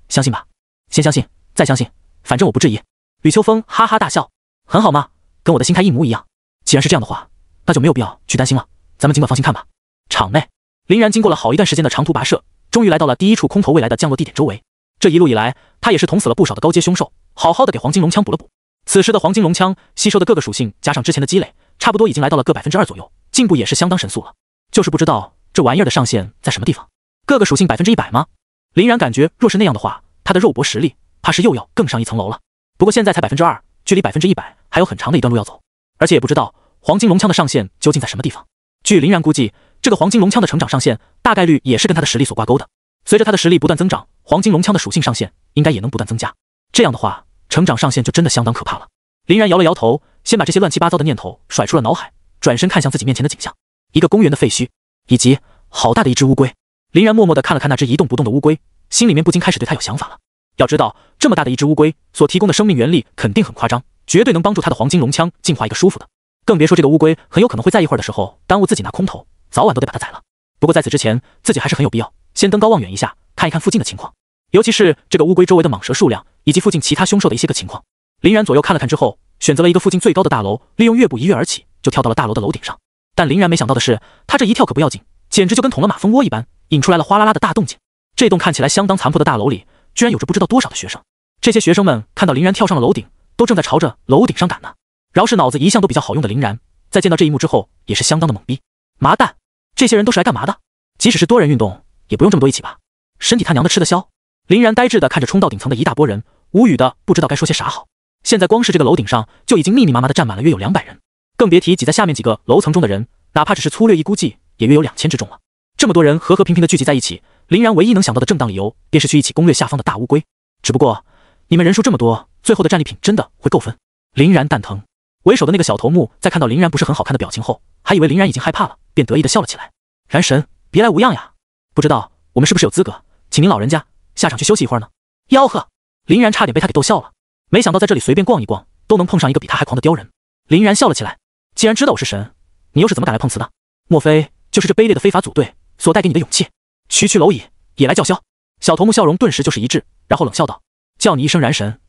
相信吧，先相信，再相信，反正我不质疑。吕秋风哈哈大笑：“很好嘛，跟我的心态一模一样。既然是这样的话，那就没有必要去担心了，咱们尽管放心看吧。”场内，林然经过了好一段时间的长途跋涉，终于来到了第一处空投未来的降落地点周围。这一路以来，他也是捅死了不少的高阶凶兽，好好的给黄金龙枪补了补。此时的黄金龙枪吸收的各个属性加上之前的积累，差不多已经来到了各 2% 左右，进步也是相当神速了。就是不知道这玩意儿的上限在什么地方？各个属性100%吗？林然感觉若是那样的话，他的肉搏实力怕是又要更上一层楼了。不过现在才2%，距离100%还有很长的一段路要走，而且也不知道黄金龙枪的上限究竟在什么地方。据林然估计，这个黄金龙枪的成长上限大概率也是跟他的实力所挂钩的。随着他的实力不断增长，黄金龙枪的属性上限应该也能不断增加。这样的话，成长上限就真的相当可怕了。林然摇了摇头，先把这些乱七八糟的念头甩出了脑海，转身看向自己面前的景象，一个公园的废墟，以及好大的一只乌龟。林然默默地看了看那只一动不动的乌龟，心里面不禁开始对他有想法了。要知道，这么大的一只乌龟所提供的生命原力肯定很夸张，绝对能帮助他的黄金龙枪进化一个舒服的。更别说这个乌龟很有可能会在一会儿的时候耽误自己拿空投，早晚都得把它宰了。不过在此之前，自己还是很有必要先登高望远一下，看一看附近的情况，尤其是这个乌龟周围的蟒蛇数量以及附近其他凶兽的一些个情况。林然左右看了看之后，选择了一个附近最高的大楼，利用乐步一跃而起，就跳到了大楼的楼顶上。但林然没想到的是，他这一跳可不要紧，简直就跟捅了马蜂窝一般，引出来了哗啦啦的大动静。这栋看起来相当残破的大楼里，居然有着不知道多少的学生。这些学生们看到林然跳上了楼顶，都正在朝着楼顶上赶呢。饶是脑子一向都比较好用的林然，在见到这一幕之后，也是相当的懵逼。麻蛋，这些人都是来干嘛的？即使是多人运动，也不用这么多一起吧？身体他娘的吃得消？林然呆滞地看着冲到顶层的一大波人，无语的不知道该说些啥好。现在光是这个楼顶上就已经密密麻麻的站满了约有200人，更别提挤在下面几个楼层中的人，哪怕只是粗略一估计，也约有2000之众了。这么多人和平平的聚集在一起，林然唯一能想到的正当理由，便是去一起攻略下方的大乌龟。只不过，你们人数这么多，最后的战利品真的会够分？林然蛋疼。为首的那个小头目在看到林然不是很好看的表情后，还以为林然已经害怕了，便得意的笑了起来。然神，别来无恙呀！不知道我们是不是有资格，请您老人家下场去休息一会儿呢？吆喝！林然差点被他给逗笑了。没想到在这里随便逛一逛，都能碰上一个比他还狂的刁人。林然笑了起来。既然知道我是神，你又是怎么敢来碰瓷的？莫非就是这卑劣的非法组队所带给你的勇气？区区蝼蚁也来叫嚣？小头目笑容顿时就是一滞，然后冷笑道：“叫你一声然神，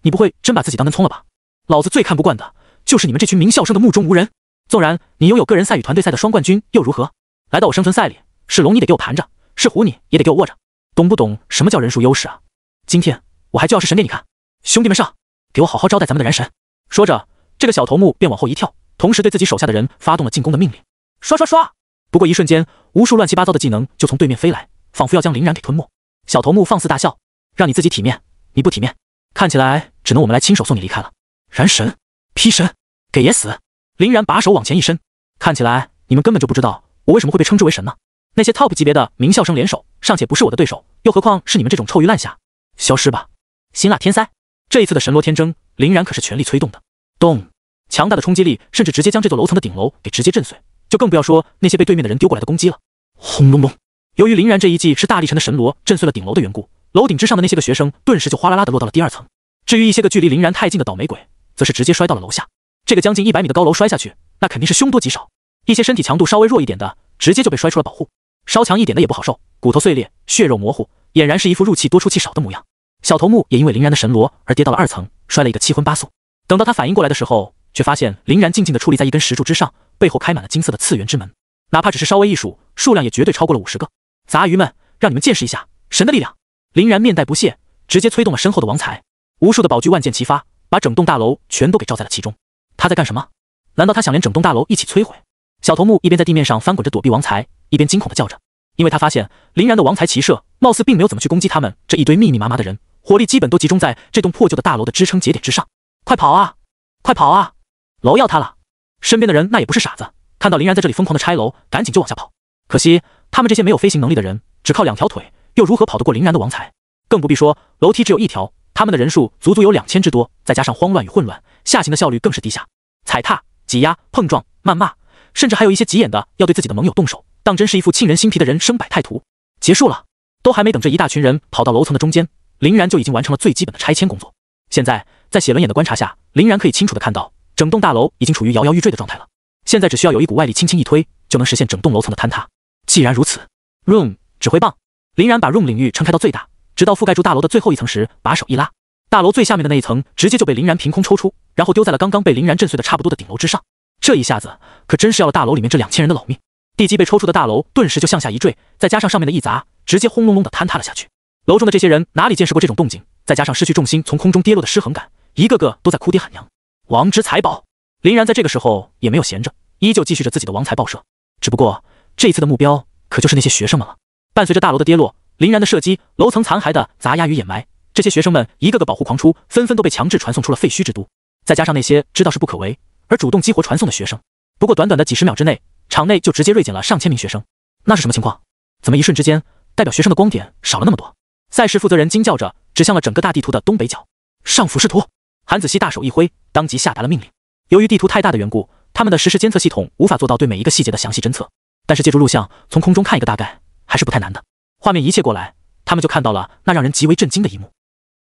你不会真把自己当根葱了吧？老子最看不惯的就是你们这群名校生的目中无人。纵然你拥有个人赛与团队赛的双冠军又如何？来到我生存赛里，是龙你得给我盘着，是虎你也得给我卧着，懂不懂什么叫人数优势啊？今天我还就要是神给你看！兄弟们上，给我好好招待咱们的燃神！”说着，这个小头目便往后一跳，同时对自己手下的人发动了进攻的命令。刷刷刷！不过一瞬间，无数乱七八糟的技能就从对面飞来，仿佛要将林然给吞没。小头目放肆大笑：“让你自己体面，你不体面，看起来只能我们来亲手送你离开了。”燃神、劈神，给爷死！林然把手往前一伸，看起来你们根本就不知道我为什么会被称之为神呢？那些 top 级别的名校生联手，尚且不是我的对手，又何况是你们这种臭鱼烂虾？消失吧，辛辣天塞！这一次的神罗天征，林然可是全力催动的。咚！强大的冲击力甚至直接将这座楼层的顶楼给直接震碎，就更不要说那些被对面的人丢过来的攻击了。轰隆隆！由于林然这一记是大力神的神罗震碎了顶楼的缘故，楼顶之上的那些个学生顿时就哗啦啦的落到了第2层。至于一些个距离林然太近的倒霉鬼，则是直接摔到了楼下。这个将近100米的高楼摔下去，那肯定是凶多吉少。一些身体强度稍微弱一点的，直接就被摔出了保护；稍强一点的也不好受，骨头碎裂，血肉模糊，俨然是一副入气多出气少的模样。小头目也因为林然的神罗而跌到了2层，摔了一个七荤八素。等到他反应过来的时候，却发现林然静静地矗立在一根石柱之上，背后开满了金色的次元之门，哪怕只是稍微一数，数量也绝对超过了50个。杂鱼们，让你们见识一下神的力量！林然面带不屑，直接催动了身后的王财，无数的宝具万箭齐发，把整栋大楼全都给罩在了其中。他在干什么？难道他想连整栋大楼一起摧毁？小头目一边在地面上翻滚着躲避王财，一边惊恐地叫着，因为他发现林然的王财骑射貌似并没有怎么去攻击他们这一堆密密麻麻的人，火力基本都集中在这栋破旧的大楼的支撑节点之上。快跑啊！快跑啊！楼要塌了！身边的人那也不是傻子，看到林然在这里疯狂的拆楼，赶紧就往下跑。可惜他们这些没有飞行能力的人，只靠2条腿，又如何跑得过林然的王财？更不必说楼梯只有1条，他们的人数足足有2000之多，再加上慌乱与混乱，下行的效率更是低下。踩踏、挤压、碰撞、谩骂，甚至还有一些急眼的要对自己的盟友动手，当真是一副沁人心脾的人生百态图。结束了，都还没等这一大群人跑到楼层的中间，林然就已经完成了最基本的拆迁工作。现在在写轮眼的观察下，林然可以清楚地看到，整栋大楼已经处于摇摇欲坠的状态了。现在只需要有一股外力轻轻一推，就能实现整栋楼层的坍塌。既然如此 ，Room 指挥棒，林然把 Room 领域撑开到最大，直到覆盖住大楼的最后一层时，把手一拉，大楼最下面的那一层直接就被林然凭空抽出，然后丢在了刚刚被林然震碎的差不多的顶楼之上。这一下子可真是要了大楼里面这2000人的老命。地基被抽出的大楼顿时就向下一坠，再加上上面的一砸，直接轰隆隆的坍塌了下去。楼中的这些人哪里见识过这种动静，再加上失去重心从空中跌落的失衡感，一个个都在哭爹喊娘。王之财宝，林然在这个时候也没有闲着，依旧继续着自己的王财爆射。只不过这一次的目标可就是那些学生们了。伴随着大楼的跌落，林然的射击，楼层残骸的砸压与掩埋，这些学生们一个个保护狂出，纷纷都被强制传送出了废墟之都。再加上那些知道是不可为而主动激活传送的学生，不过短短的几十秒之内，场内就直接锐减了上千名学生。那是什么情况？怎么一瞬之间，代表学生的光点少了那么多？赛事负责人惊叫着，指向了整个大地图的东北角。上俯视图！韩子熙大手一挥，当即下达了命令。由于地图太大的缘故，他们的实时监测系统无法做到对每一个细节的详细侦测，但是借助录像从空中看一个大概还是不太难的。画面一切过来，他们就看到了那让人极为震惊的一幕：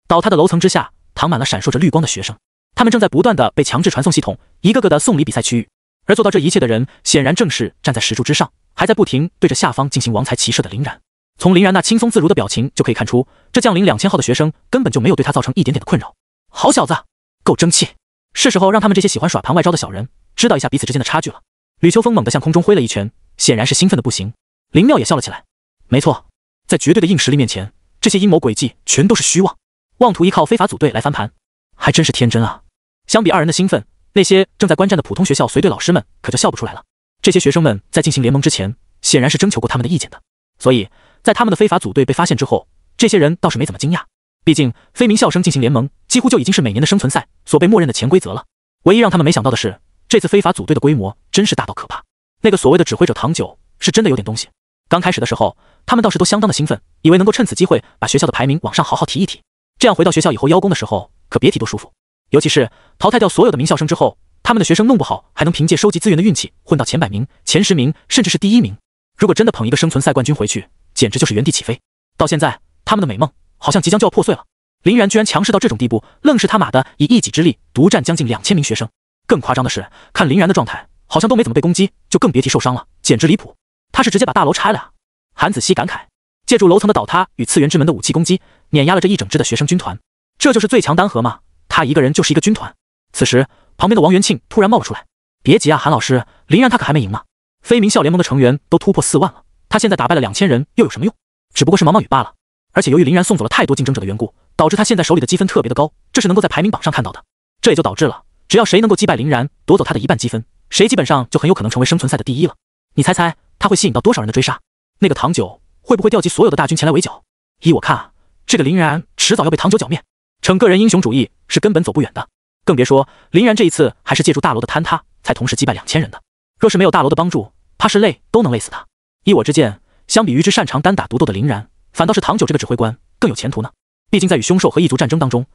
倒塌的楼层之下躺满了闪烁着绿光的学生，他们正在不断的被强制传送系统一个个的送离比赛区域。而做到这一切的人，显然正是站在石柱之上，还在不停对着下方进行王财骑射的林然。从林然那轻松自如的表情就可以看出，这降临2000号的学生根本就没有对他造成一点点的困扰。好小子，够争气！是时候让他们这些喜欢耍盘外招的小人知道一下彼此之间的差距了。吕秋风猛地向空中挥了一拳，显然是兴奋的不行。林妙也笑了起来。没错，在绝对的硬实力面前，这些阴谋诡计全都是虚妄，妄图依靠非法组队来翻盘，还真是天真啊！相比二人的兴奋，那些正在观战的普通学校随队老师们可就笑不出来了。这些学生们在进行联盟之前，显然是征求过他们的意见的，所以在他们的非法组队被发现之后，这些人倒是没怎么惊讶。毕竟非名校生进行联盟，几乎就已经是每年的生存赛所被默认的潜规则了。唯一让他们没想到的是，这次非法组队的规模真是大到可怕。那个所谓的指挥者唐九是真的有点东西。刚开始的时候，他们倒是都相当的兴奋，以为能够趁此机会把学校的排名往上好好提一提，这样回到学校以后邀功的时候，可别提多舒服。尤其是淘汰掉所有的名校生之后，他们的学生弄不好还能凭借收集资源的运气混到前100名、前10名，甚至是第1名。如果真的捧一个生存赛冠军回去，简直就是原地起飞。到现在，他们的美梦好像即将就要破碎了。林然居然强势到这种地步，愣是他妈的以一己之力独占将近2000名学生。更夸张的是，看林然的状态，好像都没怎么被攻击，就更别提受伤了，简直离谱。他是直接把大楼拆了啊！韩子熙感慨，借助楼层的倒塌与次元之门的武器攻击，碾压了这一整支的学生军团。这就是最强单核吗？他一个人就是一个军团。此时，旁边的王元庆突然冒了出来：“别急啊，韩老师，林然他可还没赢呢。非名校联盟的成员都突破4万了，他现在打败了2000人又有什么用？只不过是毛毛雨罢了。而且由于林然送走了太多竞争者的缘故，导致他现在手里的积分特别的高，这是能够在排名榜上看到的。这也就导致了，只要谁能够击败林然，夺走他的1半积分，谁基本上就很有可能成为生存赛的第一了。你猜猜他会吸引到多少人的追杀？那个唐九会不会调集所有的大军前来围剿？依我看啊，这个林然迟早要被唐九剿灭。逞个人英雄主义是根本走不远的。更别说林然这一次还是借助大楼的坍塌，才同时击败2000人的。若是没有大楼的帮助，怕是累都能累死他。依我之见，相比于之擅长单打独斗的林然，反倒是唐九这个指挥官更有前途呢。毕竟在与凶兽和异族战争当中，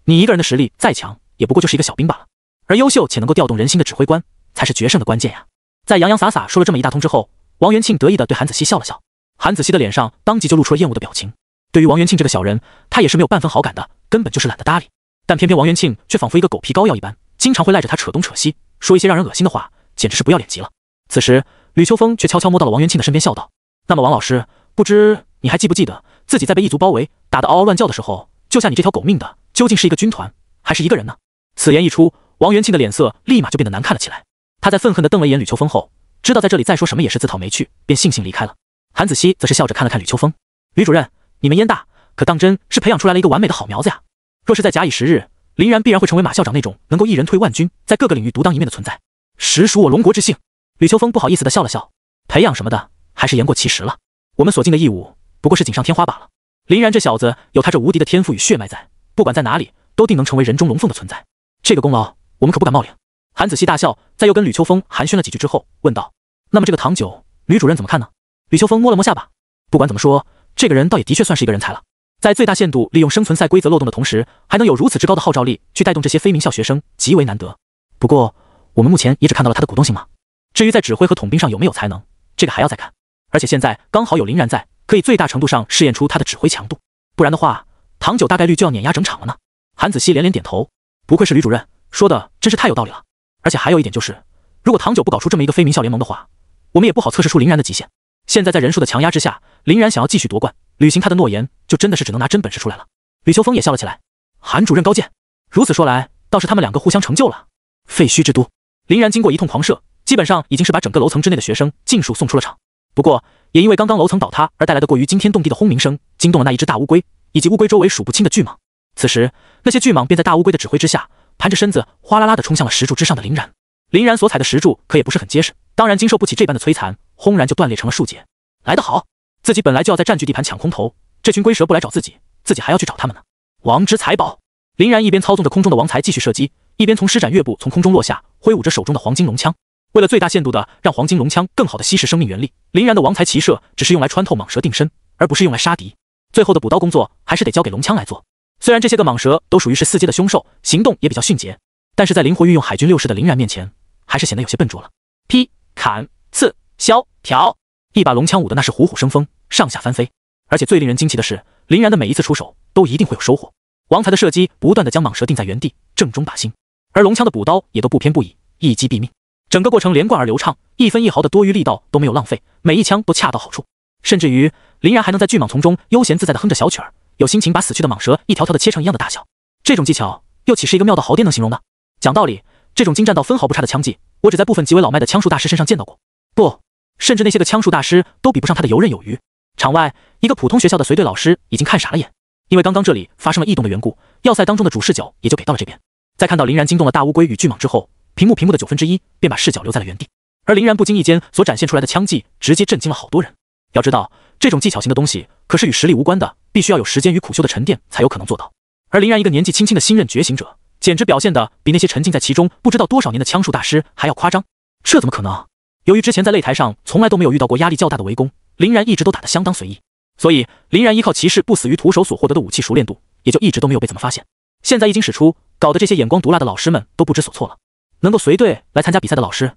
你一个人的实力再强，也不过就是一个小兵罢了。而优秀且能够调动人心的指挥官，才是决胜的关键呀。在洋洋洒洒说了这么一大通之后，王元庆得意地对韩子熙笑了笑。韩子熙的脸上当即就露出了厌恶的表情。对于王元庆这个小人，他也是没有半分好感的，根本就是懒得搭理。但偏偏王元庆却仿佛一个狗皮膏药一般，经常会赖着他扯东扯西，说一些让人恶心的话，简直是不要脸极了。此时，吕秋风却悄悄摸到了王元庆的身边，笑道：“那么王老师，不知你还记不记得自己在被异族包围，打得嗷嗷乱叫的时候，救下你这条狗命的究竟是一个军团还是一个人呢？”此言一出，王元庆的脸色立马就变得难看了起来。他在愤恨地瞪了一眼吕秋风后，知道在这里再说什么也是自讨没趣，便悻悻离开了。韩子熙则是笑着看了看吕秋风：“吕主任，你们燕大可当真是培养出来了一个完美的好苗子呀！若是再假以时日，林然必然会成为马校长那种能够一人推万军，在各个领域独当一面的存在，实属我龙国之幸。”吕秋风不好意思地笑了笑：“培养什么的，还是言过其实了。我们所尽的义务，不过是锦上添花罢了。林然这小子有他这无敌的天赋与血脉在，不管在哪里，都定能成为人中龙凤的存在。这个功劳，我们可不敢冒领。”韩子熙大笑，在又跟吕秋风寒暄了几句之后，问道：“那么这个唐九，吕主任怎么看呢？”吕秋风摸了摸下巴，不管怎么说，这个人倒也的确算是一个人才了。在最大限度利用生存赛规则漏洞的同时，还能有如此之高的号召力去带动这些非名校学生，极为难得。不过，我们目前也只看到了他的鼓动性嘛。至于在指挥和统兵上有没有才能，这个还要再看。而且现在刚好有林然在，可以最大程度上试验出他的指挥强度。不然的话，唐九大概率就要碾压整场了呢。韩子熙连连点头，不愧是吕主任，说的真是太有道理了。而且还有一点就是，如果唐九不搞出这么一个非名校联盟的话，我们也不好测试出林然的极限。现在在人数的强压之下，林然想要继续夺冠，履行他的诺言，就真的是只能拿真本事出来了。吕秋风也笑了起来，韩主任高见。如此说来，倒是他们两个互相成就了。废墟之都，林然经过一通狂射，基本上已经是把整个楼层之内的学生尽数送出了场。不过，也因为刚刚楼层倒塌而带来的过于惊天动地的轰鸣声，惊动了那一只大乌龟以及乌龟周围数不清的巨蟒。此时，那些巨蟒便在大乌龟的指挥之下，盘着身子哗啦啦地冲向了石柱之上的林然。林然所踩的石柱可也不是很结实，当然经受不起这般的摧残，轰然就断裂成了数节。来得好，自己本来就要在占据地盘抢空投，这群龟蛇不来找自己，自己还要去找他们呢。王之财宝，林然一边操纵着空中的王财继续射击，一边从施展乐步从空中落下，挥舞着手中的黄金龙枪。为了最大限度的让黄金龙枪更好的吸食生命原力，林然的王财骑射只是用来穿透蟒蛇定身，而不是用来杀敌。最后的补刀工作还是得交给龙枪来做。虽然这些个蟒蛇都属于是4阶的凶兽，行动也比较迅捷，但是在灵活运用海军6式的林然面前，还是显得有些笨拙了。劈、砍、刺、削、挑，一把龙枪舞的那是虎虎生风，上下翻飞。而且最令人惊奇的是，林然的每一次出手都一定会有收获。王财的射击不断的将蟒蛇定在原地，正中靶心，而龙枪的补刀也都不偏不倚，一击毙命。整个过程连贯而流畅，一分一毫的多余力道都没有浪费，每一枪都恰到好处。甚至于林然还能在巨蟒丛中悠闲自在的哼着小曲儿，有心情把死去的蟒蛇一条条的切成一样的大小。这种技巧又岂是一个妙到毫巅能形容的？讲道理，这种精湛到分毫不差的枪技，我只在部分极为老迈的枪术大师身上见到过。不，甚至那些个枪术大师都比不上他的游刃有余。场外，一个普通学校的随队老师已经看傻了眼，因为刚刚这里发生了异动的缘故，要塞当中的主视角也就给到了这边。在看到林然惊动了大乌龟与巨蟒之后，屏幕的1/9便把视角留在了原地，而林然不经意间所展现出来的枪技，直接震惊了好多人。要知道，这种技巧型的东西可是与实力无关的，必须要有时间与苦修的沉淀才有可能做到。而林然一个年纪轻轻的新任觉醒者，简直表现的比那些沉浸在其中不知道多少年的枪术大师还要夸张。这怎么可能？由于之前在擂台上从来都没有遇到过压力较大的围攻，林然一直都打得相当随意，所以林然依靠骑士不死于徒手所获得的武器熟练度，也就一直都没有被怎么发现。现在一经使出，搞得这些眼光毒辣的老师们都不知所措了。能够随队来参加比赛的老师，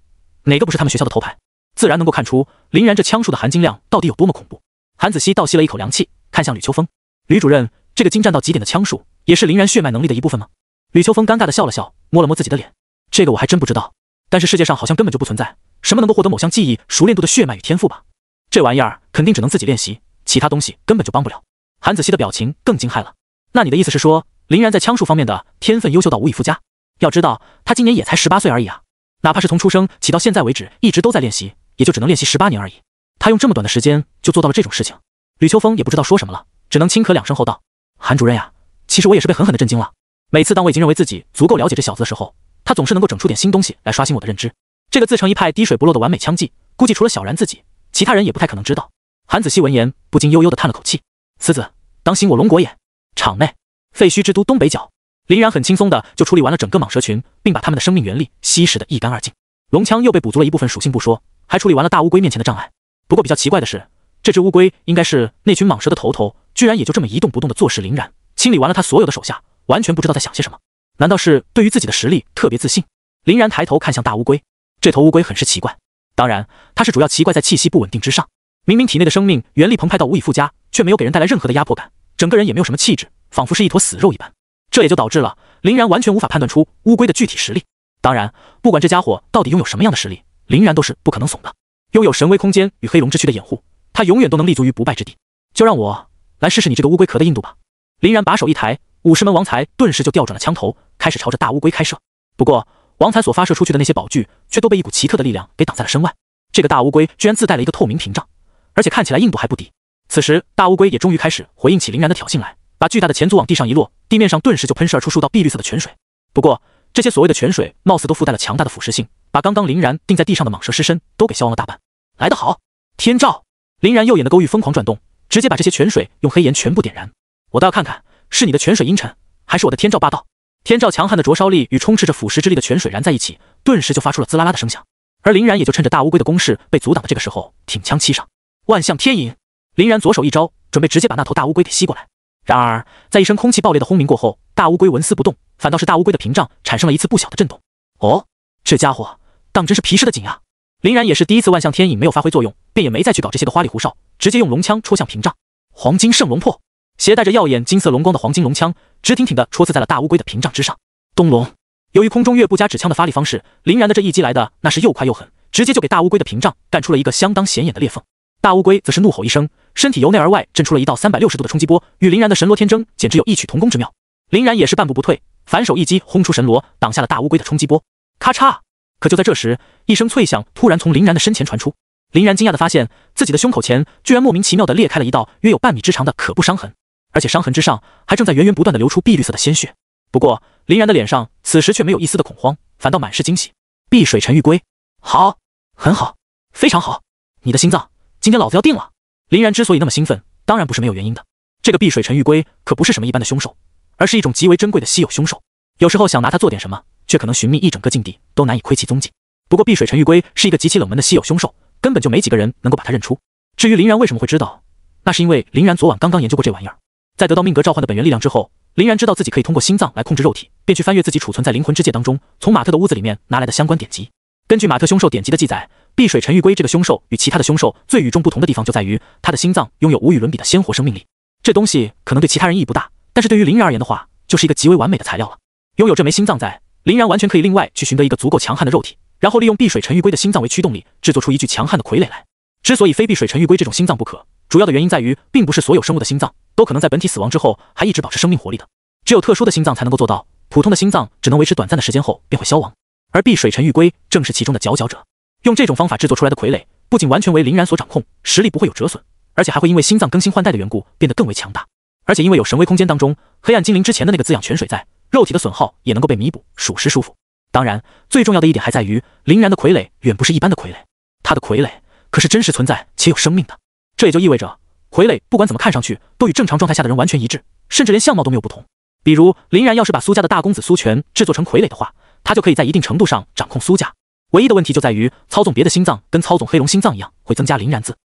哪个不是他们学校的头牌？自然能够看出林然这枪术的含金量到底有多么恐怖。韩子熙倒吸了一口凉气，看向吕秋风，吕主任，这个精湛到极点的枪术，也是林然血脉能力的一部分吗？吕秋风尴尬的笑了笑，摸了摸自己的脸，这个我还真不知道，但是世界上好像根本就不存在什么能够获得某项技艺熟练度的血脉与天赋吧？这玩意儿肯定只能自己练习，其他东西根本就帮不了。韩子熙的表情更惊骇了，那你的意思是说，林然在枪术方面的天分优秀到无以复加？要知道，他今年也才18岁而已啊，哪怕是从出生起到现在为止一直都在练习，也就只能练习18年而已。他用这么短的时间就做到了这种事情，吕秋风也不知道说什么了，只能轻咳2声后道：“韩主任呀，其实我也是被狠狠的震惊了。每次当我已经认为自己足够了解这小子的时候，他总是能够整出点新东西来刷新我的认知。这个自成一派滴水不漏的完美枪技，估计除了小然自己，其他人也不太可能知道。”韩子熙闻言不禁悠悠地叹了口气：“此子当行我龙国也。”场内，废墟之都东北角，林然很轻松的就处理完了整个蟒蛇群，并把他们的生命原力吸食得一干二净。龙枪又被补足了一部分属性不说，还处理完了大乌龟面前的障碍。不过比较奇怪的是，这只乌龟应该是那群蟒蛇的头，居然也就这么一动不动的坐视林然清理完了他所有的手下，完全不知道在想些什么。难道是对于自己的实力特别自信？林然抬头看向大乌龟，这头乌龟很是奇怪，当然它是主要奇怪在气息不稳定之上。明明体内的生命原力澎湃到无以复加，却没有给人带来任何的压迫感，整个人也没有什么气质，仿佛是一坨死肉一般。这也就导致了林然完全无法判断出乌龟的具体实力。当然，不管这家伙到底拥有什么样的实力，林然都是不可能怂的。拥有神威空间与黑龙之躯的掩护，他永远都能立足于不败之地。就让我来试试你这个乌龟壳的硬度吧。林然把手一抬，50门王财顿时就调转了枪头，开始朝着大乌龟开射。不过王财所发射出去的那些宝具却都被一股奇特的力量给挡在了身外。这个大乌龟居然自带了一个透明屏障，而且看起来硬度还不低。此时大乌龟也终于开始回应起林然的挑衅来，把巨大的前足往地上一落，地面上顿时就喷射而出数道碧绿色的泉水。不过这些所谓的泉水貌似都附带了强大的腐蚀性，把刚刚林然定在地上的蟒蛇尸身都给消亡了大半。来得好，天照！林然右眼的勾玉疯狂转动，直接把这些泉水用黑岩全部点燃。我倒要看看是你的泉水阴沉，还是我的天照霸道。天照强悍的灼烧力与充斥着腐蚀之力的泉水燃在一起，顿时就发出了滋啦啦的声响。而林然也就趁着大乌龟的攻势被阻挡的这个时候，挺枪七上，万象天引。林然左手一招，准备直接把那头大乌龟给吸过来。然而，在一声空气爆裂的轰鸣过后，大乌龟纹丝不动，反倒是大乌龟的屏障产生了一次不小的震动。哦，这家伙当真是皮实的紧呀！林然也是第一次万象天影没有发挥作用，便也没再去搞这些的花里胡哨，直接用龙枪戳向屏障。黄金圣龙破，携带着耀眼金色龙光的黄金龙枪直挺挺地戳刺在了大乌龟的屏障之上。咚隆！由于空中月不加指枪的发力方式，林然的这一击来的那是又快又狠，直接就给大乌龟的屏障干出了一个相当显眼的裂缝。大乌龟则是怒吼一声，身体由内而外震出了一道360度的冲击波，与林然的神罗天征简直有异曲同工之妙。林然也是半步不退，反手一击轰出神罗，挡下了大乌龟的冲击波。咔嚓！可就在这时，一声脆响突然从林然的身前传出。林然惊讶地发现，自己的胸口前居然莫名其妙地裂开了一道约有半米之长的可怖伤痕，而且伤痕之上还正在源源不断地流出碧绿色的鲜血。不过，林然的脸上此时却没有一丝的恐慌，反倒满是惊喜。碧水沉玉龟，好，很好，非常好，你的心脏，今天老子要定了。林然之所以那么兴奋，当然不是没有原因的。这个碧水沉玉龟可不是什么一般的凶兽，而是一种极为珍贵的稀有凶兽。有时候想拿它做点什么，却可能寻觅一整个境地都难以窥其踪迹。不过碧水沉玉龟是一个极其冷门的稀有凶兽，根本就没几个人能够把它认出。至于林然为什么会知道，那是因为林然昨晚刚刚研究过这玩意儿。在得到命格召唤的本源力量之后，林然知道自己可以通过心脏来控制肉体，便去翻阅自己储存在灵魂之界当中从马特的屋子里面拿来的相关典籍。根据马特凶兽典籍的记载，碧水沉玉龟这个凶兽与其他的凶兽最与众不同的地方就在于它的心脏拥有无与伦比的鲜活生命力。这东西可能对其他人意义不大，但是对于林然而言的话，就是一个极为完美的材料了。拥有这枚心脏在，林然完全可以另外去寻得一个足够强悍的肉体，然后利用碧水沉玉龟的心脏为驱动力，制作出一具强悍的傀儡来。之所以非碧水沉玉龟这种心脏不可，主要的原因在于，并不是所有生物的心脏都可能在本体死亡之后还一直保持生命活力的，只有特殊的心脏才能够做到，普通的心脏只能维持短暂的时间后便会消亡。而碧水沉玉龟正是其中的佼佼者。用这种方法制作出来的傀儡，不仅完全为林然所掌控，实力不会有折损，而且还会因为心脏更新换代的缘故变得更为强大。而且因为有神威空间当中黑暗精灵之前的那个滋养泉水在，肉体的损耗也能够被弥补，属实舒服。当然，最重要的一点还在于，林然的傀儡远不是一般的傀儡，他的傀儡可是真实存在且有生命的。这也就意味着，傀儡不管怎么看上去，都与正常状态下的人完全一致，甚至连相貌都没有不同。比如林然要是把苏家的大公子苏全制作成傀儡的话，他就可以在一定程度上掌控苏家。唯一的问题就在于，操纵别的心脏跟操纵黑龙心脏一样，会增加林然自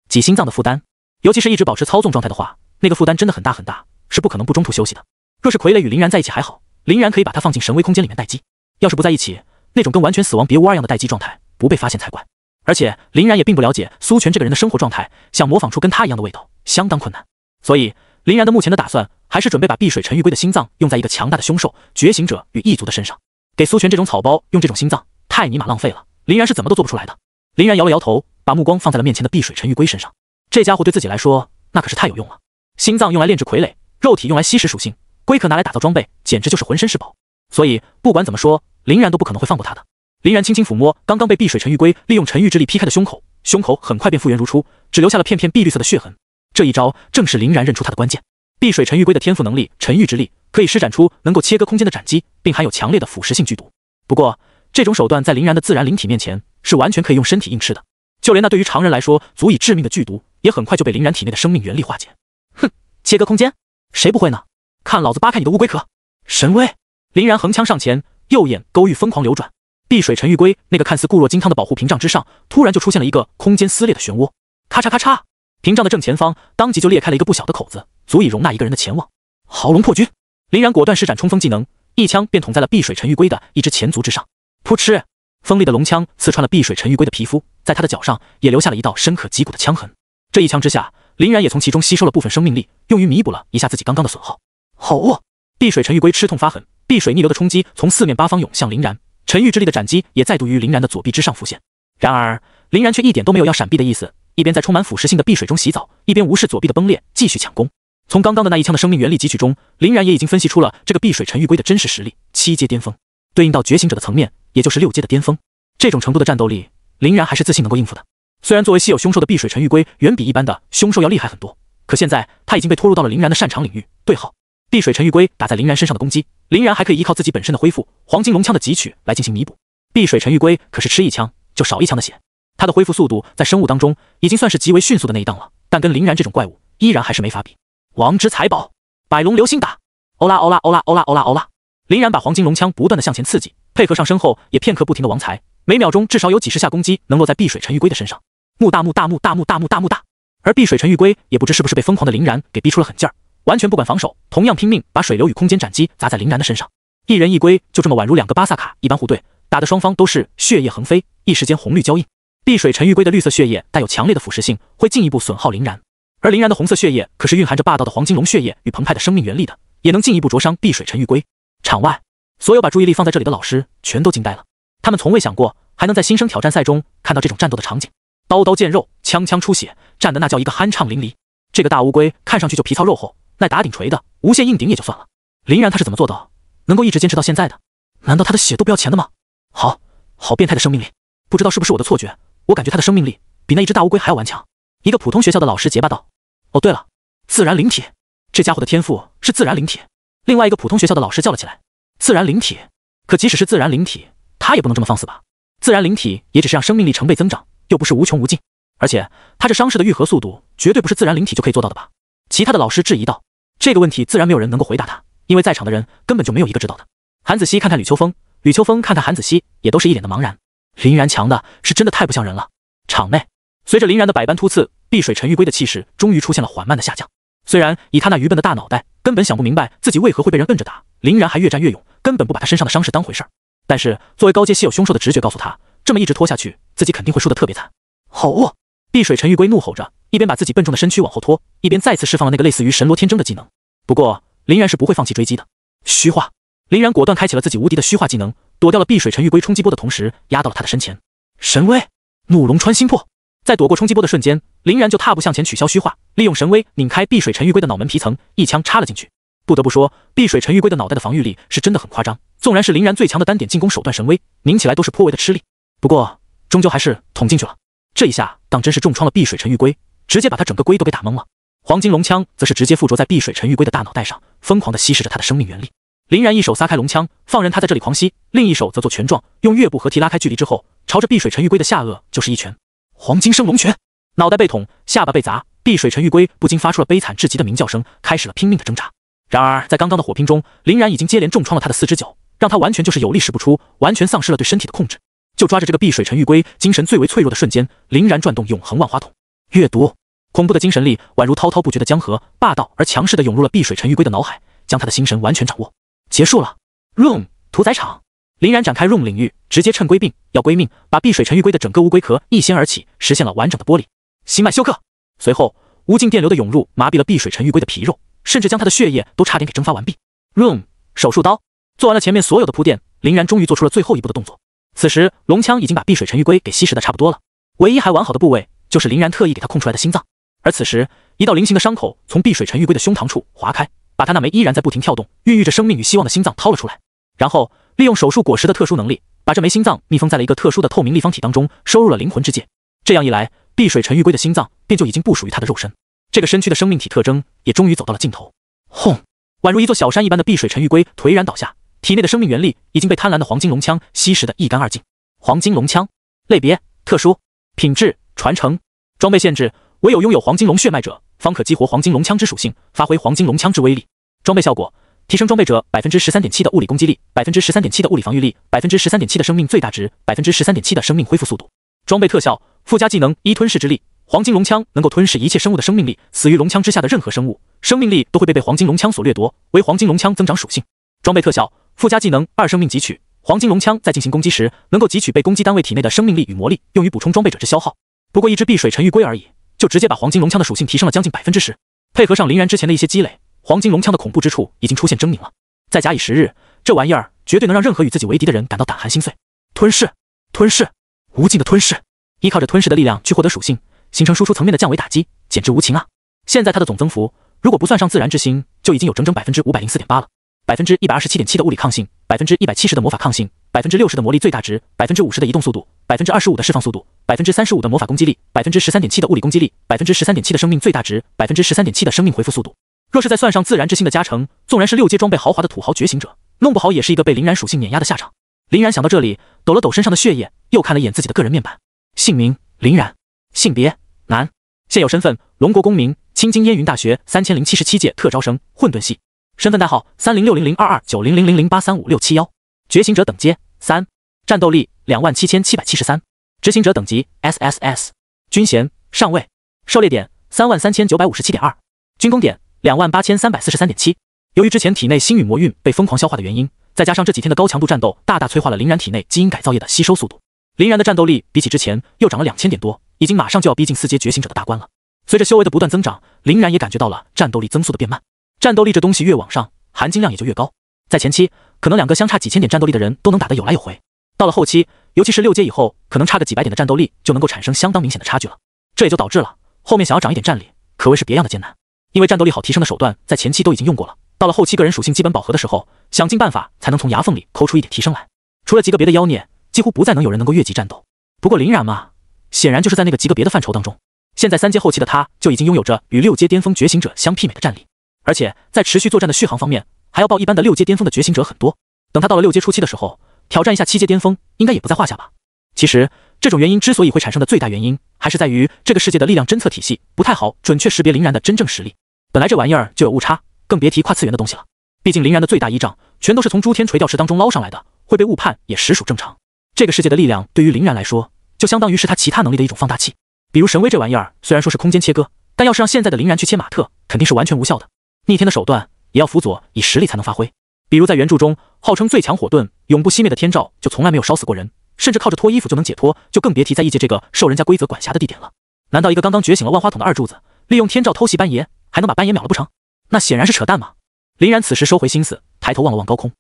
己心脏的负担，尤其是一直保持操纵状态的话，那个负担真的很大很大，是不可能不中途休息的。若是傀儡与林然在一起还好，林然可以把它放进神威空间里面待机，要是不在一起，那种跟完全死亡别无二样的待机状态，不被发现才怪。而且林然也并不了解苏全这个人的生活状态，想模仿出跟他一样的味道，相当困难。所以林然的目前的打算，还是准备把碧水沉玉龟的心脏用在一个强大的凶兽、觉醒者与异族的身上。给苏全这种草包用这种心脏，太尼玛浪费了，林然是怎么都做不出来的。林然摇了摇头，把目光放在了面前的碧水沉玉龟身上。这家伙对自己来说，那可是太有用了。心脏用来炼制傀儡，肉体用来吸食属性，龟壳拿来打造装备，简直就是浑身是宝。所以不管怎么说，林然都不可能会放过他的。林然轻轻抚摸刚刚被碧水沉玉龟利用沉玉之力劈开的胸口，胸口很快便复原如初，只留下了片片碧绿色的血痕。这一招正是林然认出他的关键。碧水沉玉龟的天赋能力沉玉之力，可以施展出能够切割空间的斩击，并含有强烈的腐蚀性剧毒。不过这种手段在林然的自然灵体面前是完全可以用身体硬吃的，就连那对于常人来说足以致命的剧毒，也很快就被林然体内的生命原力化解。哼，切割空间，谁不会呢？看老子扒开你的乌龟壳！神威！林然横枪上前，右眼勾玉疯狂流转。碧水沉玉龟那个看似固若金汤的保护屏障之上，突然就出现了一个空间撕裂的漩涡。咔嚓咔嚓，屏障的正前方当即就裂开了一个不小的口子，足以容纳一个人的前往。豪龙破军！林然果断施展冲锋技能，一枪便捅在了碧水沉玉龟的一只前足之上。噗嗤，锋利的龙枪刺穿了碧水沉玉龟的皮肤，在他的脚上也留下了一道深可击骨的枪痕。这一枪之下，林然也从其中吸收了部分生命力，用于弥补了一下自己刚刚的损耗。吼！碧水沉玉龟吃痛发狠，碧水逆流的冲击从四面八方涌向林然，沉玉之力的斩击也再度于林然的左臂之上浮现。然而林然却一点都没有要闪避的意思，一边在充满腐蚀性的碧水中洗澡，一边无视左臂的崩裂，继续抢攻。从刚刚的那一枪的生命原力汲取中，林然也已经分析出了这个碧水沉玉龟的真实实力，7阶巅峰，对应到觉醒者的层面，也就是6阶的巅峰。这种程度的战斗力，林然还是自信能够应付的。虽然作为稀有凶兽的碧水沉玉龟远比一般的凶兽要厉害很多，可现在他已经被拖入到了林然的擅长领域。对号，碧水沉玉龟打在林然身上的攻击，林然还可以依靠自己本身的恢复黄金龙枪的汲取来进行弥补。碧水沉玉龟可是吃一枪就少一枪的血，它的恢复速度在生物当中已经算是极为迅速的那一档了，但跟林然这种怪物依然还是没法比。王之财宝，百龙流星打！欧啦欧啦欧啦欧啦欧啦欧啦！林然把黄金龙枪不断的向前刺激，配合上身后也片刻不停的王财，每秒钟至少有几十下攻击能落在碧水沉玉龟的身上。木大木大木大木大木大木大！而碧水沉玉龟也不知是不是被疯狂的林然给逼出了狠劲儿，完全不管防守，同样拼命把水流与空间斩击砸在林然的身上。一人一龟就这么宛如两个巴萨卡一般互对，打得双方都是血液横飞，一时间红绿交映。碧水沉玉龟的绿色血液带有强烈的腐蚀性，会进一步损耗林然，而林然的红色血液可是蕴含着霸道的黄金龙血液与澎湃的生命原力的，也能进一步灼伤碧水沉玉龟。场外，所有把注意力放在这里的老师全都惊呆了，他们从未想过还能在新生挑战赛中看到这种战斗的场景，刀刀见肉，枪枪出血，战得那叫一个酣畅淋漓。这个大乌龟看上去就皮糙肉厚，耐打顶锤的，无限硬顶也就算了，林然他是怎么做到能够一直坚持到现在的？难道他的血都不要钱的吗？好变态的生命力，不知道是不是我的错觉，我感觉他的生命力比那一只大乌龟还要顽强。一个普通学校的老师结巴道。哦对了，自然灵体，这家伙的天赋是自然灵体。另外一个普通学校的老师叫了起来。自然灵体？可即使是自然灵体，他也不能这么放肆吧？自然灵体也只是让生命力成倍增长，又不是无穷无尽。而且他这伤势的愈合速度绝对不是自然灵体就可以做到的吧？其他的老师质疑道。这个问题自然没有人能够回答他，因为在场的人根本就没有一个知道的。韩子熙看看吕秋风，吕秋风看看韩子熙，也都是一脸的茫然。林然强的是真的太不像人了。场内，随着林然的百般突刺，碧水沉玉龟的气势终于出现了缓慢的下降。虽然以他那愚笨的大脑袋根本想不明白自己为何会被人摁着打，林然还越战越勇，根本不把他身上的伤势当回事儿。但是作为高阶稀有凶兽的直觉告诉他，这么一直拖下去，自己肯定会输得特别惨。吼！碧水沉玉龟怒吼着，一边把自己笨重的身躯往后拖，一边再次释放了那个类似于神罗天征的技能。不过林然是不会放弃追击的。虚化，林然果断开启了自己无敌的虚化技能，躲掉了碧水沉玉龟冲击波的同时，压到了他的身前。神威，怒龙穿心魄。在躲过冲击波的瞬间，林然就踏步向前取消虚化，利用神威拧开碧水沉玉龟的脑门皮层，一枪插了进去。不得不说，碧水沉玉龟的脑袋的防御力是真的很夸张，纵然是林然最强的单点进攻手段神威，拧起来都是颇为的吃力。不过终究还是捅进去了。这一下当真是重创了碧水沉玉龟，直接把他整个龟都给打懵了。黄金龙枪则是直接附着在碧水沉玉龟的大脑袋上，疯狂地吸食着他的生命原力。林然一手撒开龙枪，放任他在这里狂吸，另一手则做拳状，用月步合体拉开距离之后，朝着碧水沉玉龟的下颚就是一拳。黄金升龙拳，脑袋被捅，下巴被砸，碧水沉玉龟不禁发出了悲惨至极的鸣叫声，开始了拼命的挣扎。然而在刚刚的火拼中，林然已经接连重创了他的四肢脚，让他完全就是有力使不出，完全丧失了对身体的控制。就抓着这个碧水沉玉龟精神最为脆弱的瞬间，林然转动永恒万花筒，阅读。恐怖的精神力宛如滔滔不绝的江河，霸道而强势地涌入了碧水沉玉龟的脑海，将他的心神完全掌握。结束了 ，Room 屠宰场。林然展开 Room 领域，直接趁龟病要归命，把碧水沉玉龟的整个乌龟壳一掀而起，实现了完整的剥离。心脉休克。随后无尽电流的涌入，麻痹了碧水沉玉龟的皮肉，甚至将他的血液都差点给蒸发完毕。Room 手术刀。做完了前面所有的铺垫，林然终于做出了最后一步的动作。此时龙枪已经把碧水沉玉龟给吸食的差不多了，唯一还完好的部位就是林然特意给他空出来的心脏。而此时一道菱形的伤口从碧水沉玉龟的胸膛处划开，把他那枚依然在不停跳动、孕育着生命与希望的心脏掏了出来，然后利用手术果实的特殊能力，把这枚心脏密封在了一个特殊的透明立方体当中，收入了灵魂之界。这样一来，碧水沉玉龟的心脏便就已经不属于他的肉身，这个身躯的生命体特征也终于走到了尽头。轰！宛如一座小山一般的碧水沉玉龟颓然倒下，体内的生命原力已经被贪婪的黄金龙枪吸食得一干二净。黄金龙枪类别特殊，品质传承，装备限制唯有拥有黄金龙血脉者方可激活黄金龙枪之属性，发挥黄金龙枪之威力。装备效果提升装备者 13.7% 的物理攻击力， 13.7% 的物理防御力， 13.7% 的生命最大值， 13.7% 的生命恢复速度。装备特效附加技能一吞噬之力，黄金龙枪能够吞噬一切生物的生命力，死于龙枪之下的任何生物生命力都会被黄金龙枪所掠夺，为黄金龙枪增长属性。装备特效附加技能二生命汲取，黄金龙枪在进行攻击时能够汲取被攻击单位体内的生命力与魔力，用于补充装备者之消耗。不过一只碧水沉玉龟而已，就直接把黄金龙枪的属性提升了将近 10%， 配合上林然之前的一些积累，黄金龙枪的恐怖之处已经出现狰狞了。再假以时日，这玩意儿绝对能让任何与自己为敌的人感到胆寒心碎。吞噬，吞噬，无尽的吞噬，依靠着吞噬的力量去获得属性，形成输出层面的降维打击，简直无情啊！现在它的总增幅，如果不算上自然之心，就已经有整整 504.8% 了。127.7% 的物理抗性， 170% 的魔法抗性， 60% 的魔力最大值， 50% 的移动速度， 25% 的释放速度， 35% 的魔法攻击力， 13.7% 的物理攻击力， 13.7% 的生命最大值， 13.7% 的生命回复速度。若是再算上自然之心的加成，纵然是6阶装备豪华的土豪觉醒者，弄不好也是一个被林然属性碾压的下场。林然想到这里，抖了抖身上的血液，又看了一眼自己的个人面板。姓名林然，性别男，现有身份龙国公民，青金烟云大学3077届特招生，混沌系。身份代号306002290000835671，觉醒者等阶3，战斗力27773，执行者等级 SSS， 军衔上尉，狩猎点33957.2，军功点28343.7。由于之前体内星陨魔运被疯狂消化的原因，再加上这几天的高强度战斗，大大催化了林然体内基因改造液的吸收速度。林然的战斗力比起之前又涨了2000点多，已经马上就要逼近4阶觉醒者的大关了。随着修为的不断增长，林然也感觉到了战斗力增速的变慢。战斗力这东西越往上，含金量也就越高。在前期，可能2个相差几千点战斗力的人都能打得有来有回，到了后期，尤其是6阶以后，可能差个几百点的战斗力就能够产生相当明显的差距了。这也就导致了后面想要涨一点战力，可谓是别样的艰难。因为战斗力好提升的手段在前期都已经用过了，到了后期个人属性基本饱和的时候，想尽办法才能从牙缝里抠出一点提升来。除了极个别的妖孽，几乎不再能有人能够越级战斗。不过林然嘛，显然就是在那个极个别的范畴当中。现在3阶后期的他就已经拥有着与6阶巅峰觉醒者相媲美的战力，而且在持续作战的续航方面，还要爆一般的6阶巅峰的觉醒者很多。等他到了6阶初期的时候，挑战一下7阶巅峰，应该也不在话下吧。其实这种原因之所以会产生的最大原因，还是在于这个世界的力量侦测体系不太好准确识别林然的真正实力。本来这玩意儿就有误差，更别提跨次元的东西了。毕竟林然的最大依仗全都是从诸天垂钓池当中捞上来的，会被误判也实属正常。这个世界的力量对于林然来说，就相当于是他其他能力的一种放大器。比如神威这玩意儿，虽然说是空间切割，但要是让现在的林然去切马特，肯定是完全无效的。逆天的手段也要辅佐以实力才能发挥。比如在原著中，号称最强火盾、永不熄灭的天照就从来没有烧死过人，甚至靠着脱衣服就能解脱，就更别提在异界这个受人家规则管辖的地点了。难道一个刚刚觉醒了万花筒的二柱子，利用天照偷袭斑爷，还能把斑爷秒了不成？那显然是扯淡嘛！林然此时收回心思，抬头望了望高空。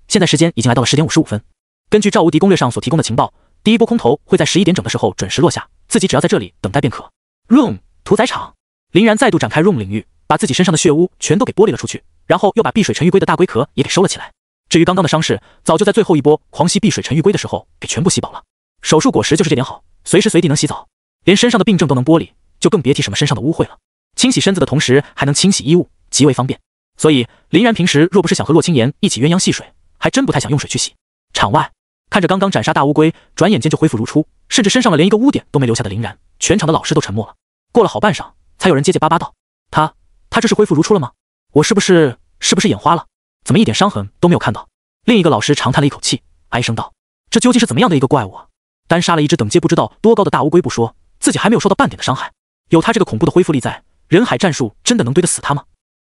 现在时间已经来到了10点55分。根据赵无敌攻略上所提供的情报，第一波空投会在11点整的时候准时落下，自己只要在这里等待便可。Room 屠宰场，林然再度展开 Room 领域，把自己身上的血污全都给剥离了出去，然后又把碧水沉鱼龟的大龟壳也给收了起来。至于刚刚的伤势，早就在最后一波狂吸碧水沉鱼龟的时候给全部吸饱了。手术果实就是这点好，随时随地能洗澡，连身上的病症都能剥离，就更别提什么身上的污秽了。清洗身子的同时还能清洗衣物，极为方便。所以林然平时若不是想和洛清言一起鸳鸯戏水，还真不太想用水去洗。场外看着刚刚斩杀大乌龟，转眼间就恢复如初，甚至身上了连一个污点都没留下的林然，全场的老师都沉默了。过了好半晌，才有人结结巴巴道：“他这是恢复如初了吗？我是不是眼花了？怎么一点伤痕都没有看到？”另一个老师长叹了一口气，哀声道：“这究竟是怎么样的一个怪物啊？单杀了一只等阶不知道多高的大乌龟不说，自己还没有受到半点的伤害。有他这个恐怖的恢复力在，人海战术真的能对得死他吗？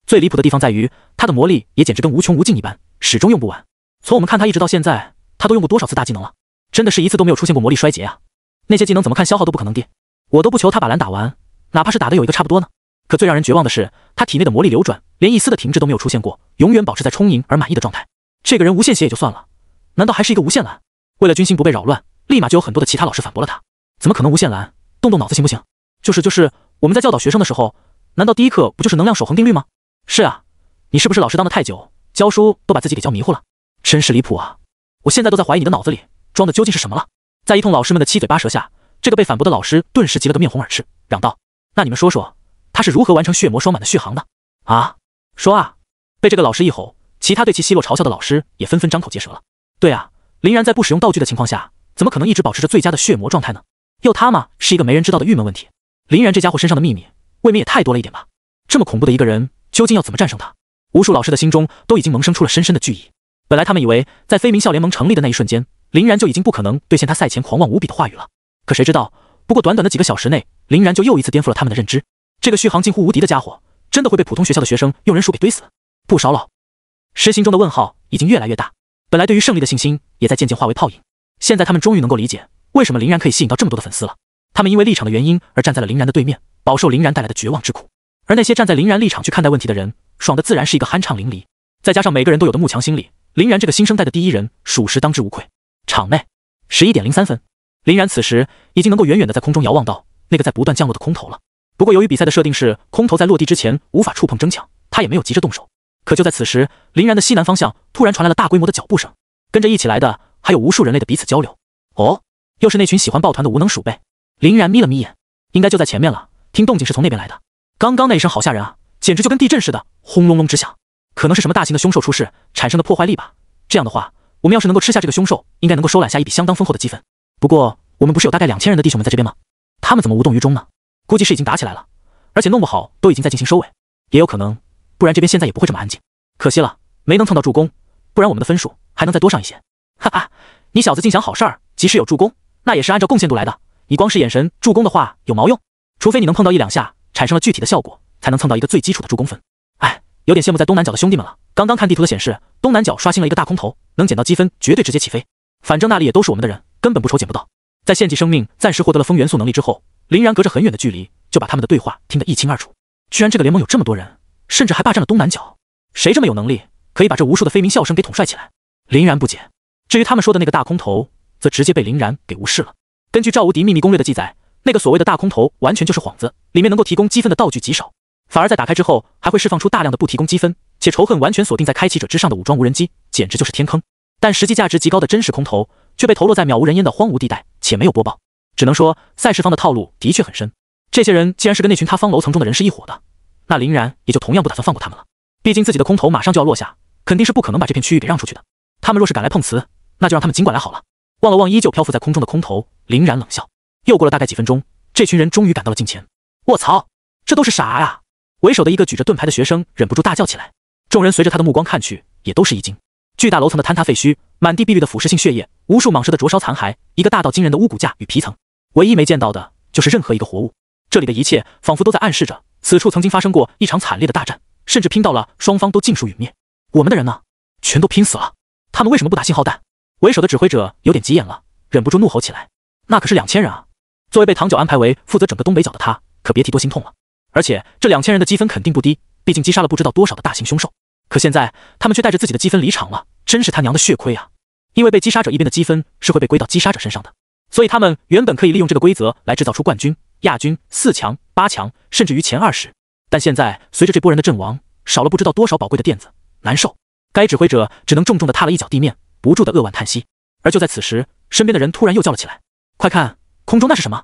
最离谱的地方在于，他的魔力也简直跟无穷无尽一般，始终用不完。从我们看他一直到现在，他都用过多少次大技能了？真的是一次都没有出现过魔力衰竭啊！那些技能怎么看消耗都不可能低，我都不求他把蓝打完，哪怕是打得有一个差不多呢。可最让人绝望的是，他体内的魔力流转连一丝的停滞都没有出现过，永远保持在充盈而满意的状态。这个人无限血也就算了，难道还是一个无限蓝？为了军心不被扰乱，立马就有很多的其他老师反驳了他：怎么可能无限蓝？动动脑子行不行？就是我们在教导学生的时候，难道第一课不就是能量守恒定律吗？是啊，你是不是老师当得太久，教书都把自己给教迷糊了？真是离谱啊！我现在都在怀疑你的脑子里装的究竟是什么了。在一通老师们的七嘴八舌下，这个被反驳的老师顿时急了个面红耳赤，嚷道：那你们说说，他是如何完成血魔双满的续航的？啊，说啊！被这个老师一吼，其他对其奚落嘲笑的老师也纷纷张口结舌了。对啊，林然在不使用道具的情况下，怎么可能一直保持着最佳的血魔状态呢？又他妈是一个没人知道的郁闷问题。林然这家伙身上的秘密，未免也太多了一点吧？这么恐怖的一个人，究竟要怎么战胜他？无数老师的心中都已经萌生出了深深的惧意。本来他们以为，在非名校联盟成立的那一瞬间，林然就已经不可能兑现他赛前狂妄无比的话语了。可谁知道，不过短短的几个小时内，林然就又一次颠覆了他们的认知。这个续航近乎无敌的家伙，真的会被普通学校的学生用人数给堆死？不少老师心中的问号已经越来越大，本来对于胜利的信心也在渐渐化为泡影。现在他们终于能够理解，为什么林然可以吸引到这么多的粉丝了。他们因为立场的原因而站在了林然的对面，饱受林然带来的绝望之苦。而那些站在林然立场去看待问题的人，爽的自然是一个酣畅淋漓。再加上每个人都有的慕强心理，林然这个新生代的第一人，属实当之无愧。场内11点03分，林然此时已经能够远远的在空中遥望到那个在不断降落的空投了。不过由于比赛的设定是空投在落地之前无法触碰争抢，他也没有急着动手。可就在此时，林然的西南方向突然传来了大规模的脚步声，跟着一起来的还有无数人类的彼此交流。哦，又是那群喜欢抱团的无能鼠辈。林然眯了眯眼，应该就在前面了，听动静是从那边来的。刚刚那一声好吓人啊，简直就跟地震似的，轰隆隆直响。可能是什么大型的凶兽出世产生的破坏力吧。这样的话，我们要是能够吃下这个凶兽，应该能够收揽下一笔相当丰厚的积分。不过我们不是有大概2000人的弟兄们在这边吗？他们怎么无动于衷呢？估计是已经打起来了，而且弄不好都已经在进行收尾，也有可能，不然这边现在也不会这么安静。可惜了，没能蹭到助攻，不然我们的分数还能再多上一些。哈哈，你小子尽想好事儿，即使有助攻，那也是按照贡献度来的。你光是眼神助攻的话有毛用？除非你能碰到1-2下，产生了具体的效果，才能蹭到一个最基础的助攻分。哎，有点羡慕在东南角的兄弟们了。刚刚看地图的显示，东南角刷新了一个大空头，能捡到积分绝对直接起飞。反正那里也都是我们的人，根本不愁捡不到。在献祭生命暂时获得了风元素能力之后，林然隔着很远的距离就把他们的对话听得一清二楚。居然这个联盟有这么多人，甚至还霸占了东南角，谁这么有能力可以把这无数的非鸣笑声给统帅起来？林然不解。至于他们说的那个大空头，则直接被林然给无视了。根据赵无敌秘密攻略的记载，那个所谓的大空头完全就是幌子，里面能够提供积分的道具极少，反而在打开之后还会释放出大量的不提供积分且仇恨完全锁定在开启者之上的武装无人机，简直就是天坑。但实际价值极高的真实空头却被投落在渺无人烟的荒芜地带，且没有播报。只能说赛事方的套路的确很深。这些人既然是跟那群他方楼层中的人是一伙的，那林然也就同样不打算放过他们了。毕竟自己的空头马上就要落下，肯定是不可能把这片区域给让出去的。他们若是敢来碰瓷，那就让他们尽管来好了。望了望依旧漂浮在空中的空头，林然冷笑。又过了大概几分钟，这群人终于赶到了近前。卧槽，这都是啥呀？为首的一个举着盾牌的学生忍不住大叫起来。众人随着他的目光看去，也都是一惊。巨大楼层的坍塌废墟，满地碧绿的腐蚀性血液，无数蟒蛇的灼烧残骸，一个大到惊人的巫骨架与皮层。唯一没见到的就是任何一个活物。这里的一切仿佛都在暗示着，此处曾经发生过一场惨烈的大战，甚至拼到了双方都尽数陨灭。我们的人呢？全都拼死了。他们为什么不打信号弹？为首的指挥者有点急眼了，忍不住怒吼起来。那可是2000人啊！作为被唐九安排为负责整个东北角的他，可别提多心痛了。而且这2000人的积分肯定不低，毕竟击杀了不知道多少的大型凶兽。可现在他们却带着自己的积分离场了，真是他娘的血亏啊！因为被击杀者一边的积分是会被归到击杀者身上的，所以他们原本可以利用这个规则来制造出冠军、亚军、4强、8强，甚至于前20。但现在随着这波人的阵亡，少了不知道多少宝贵的垫子，难受。该指挥者只能重重地踏了一脚地面，不住地扼腕叹息。而就在此时，身边的人突然又叫了起来：“快看，空中那是什么？”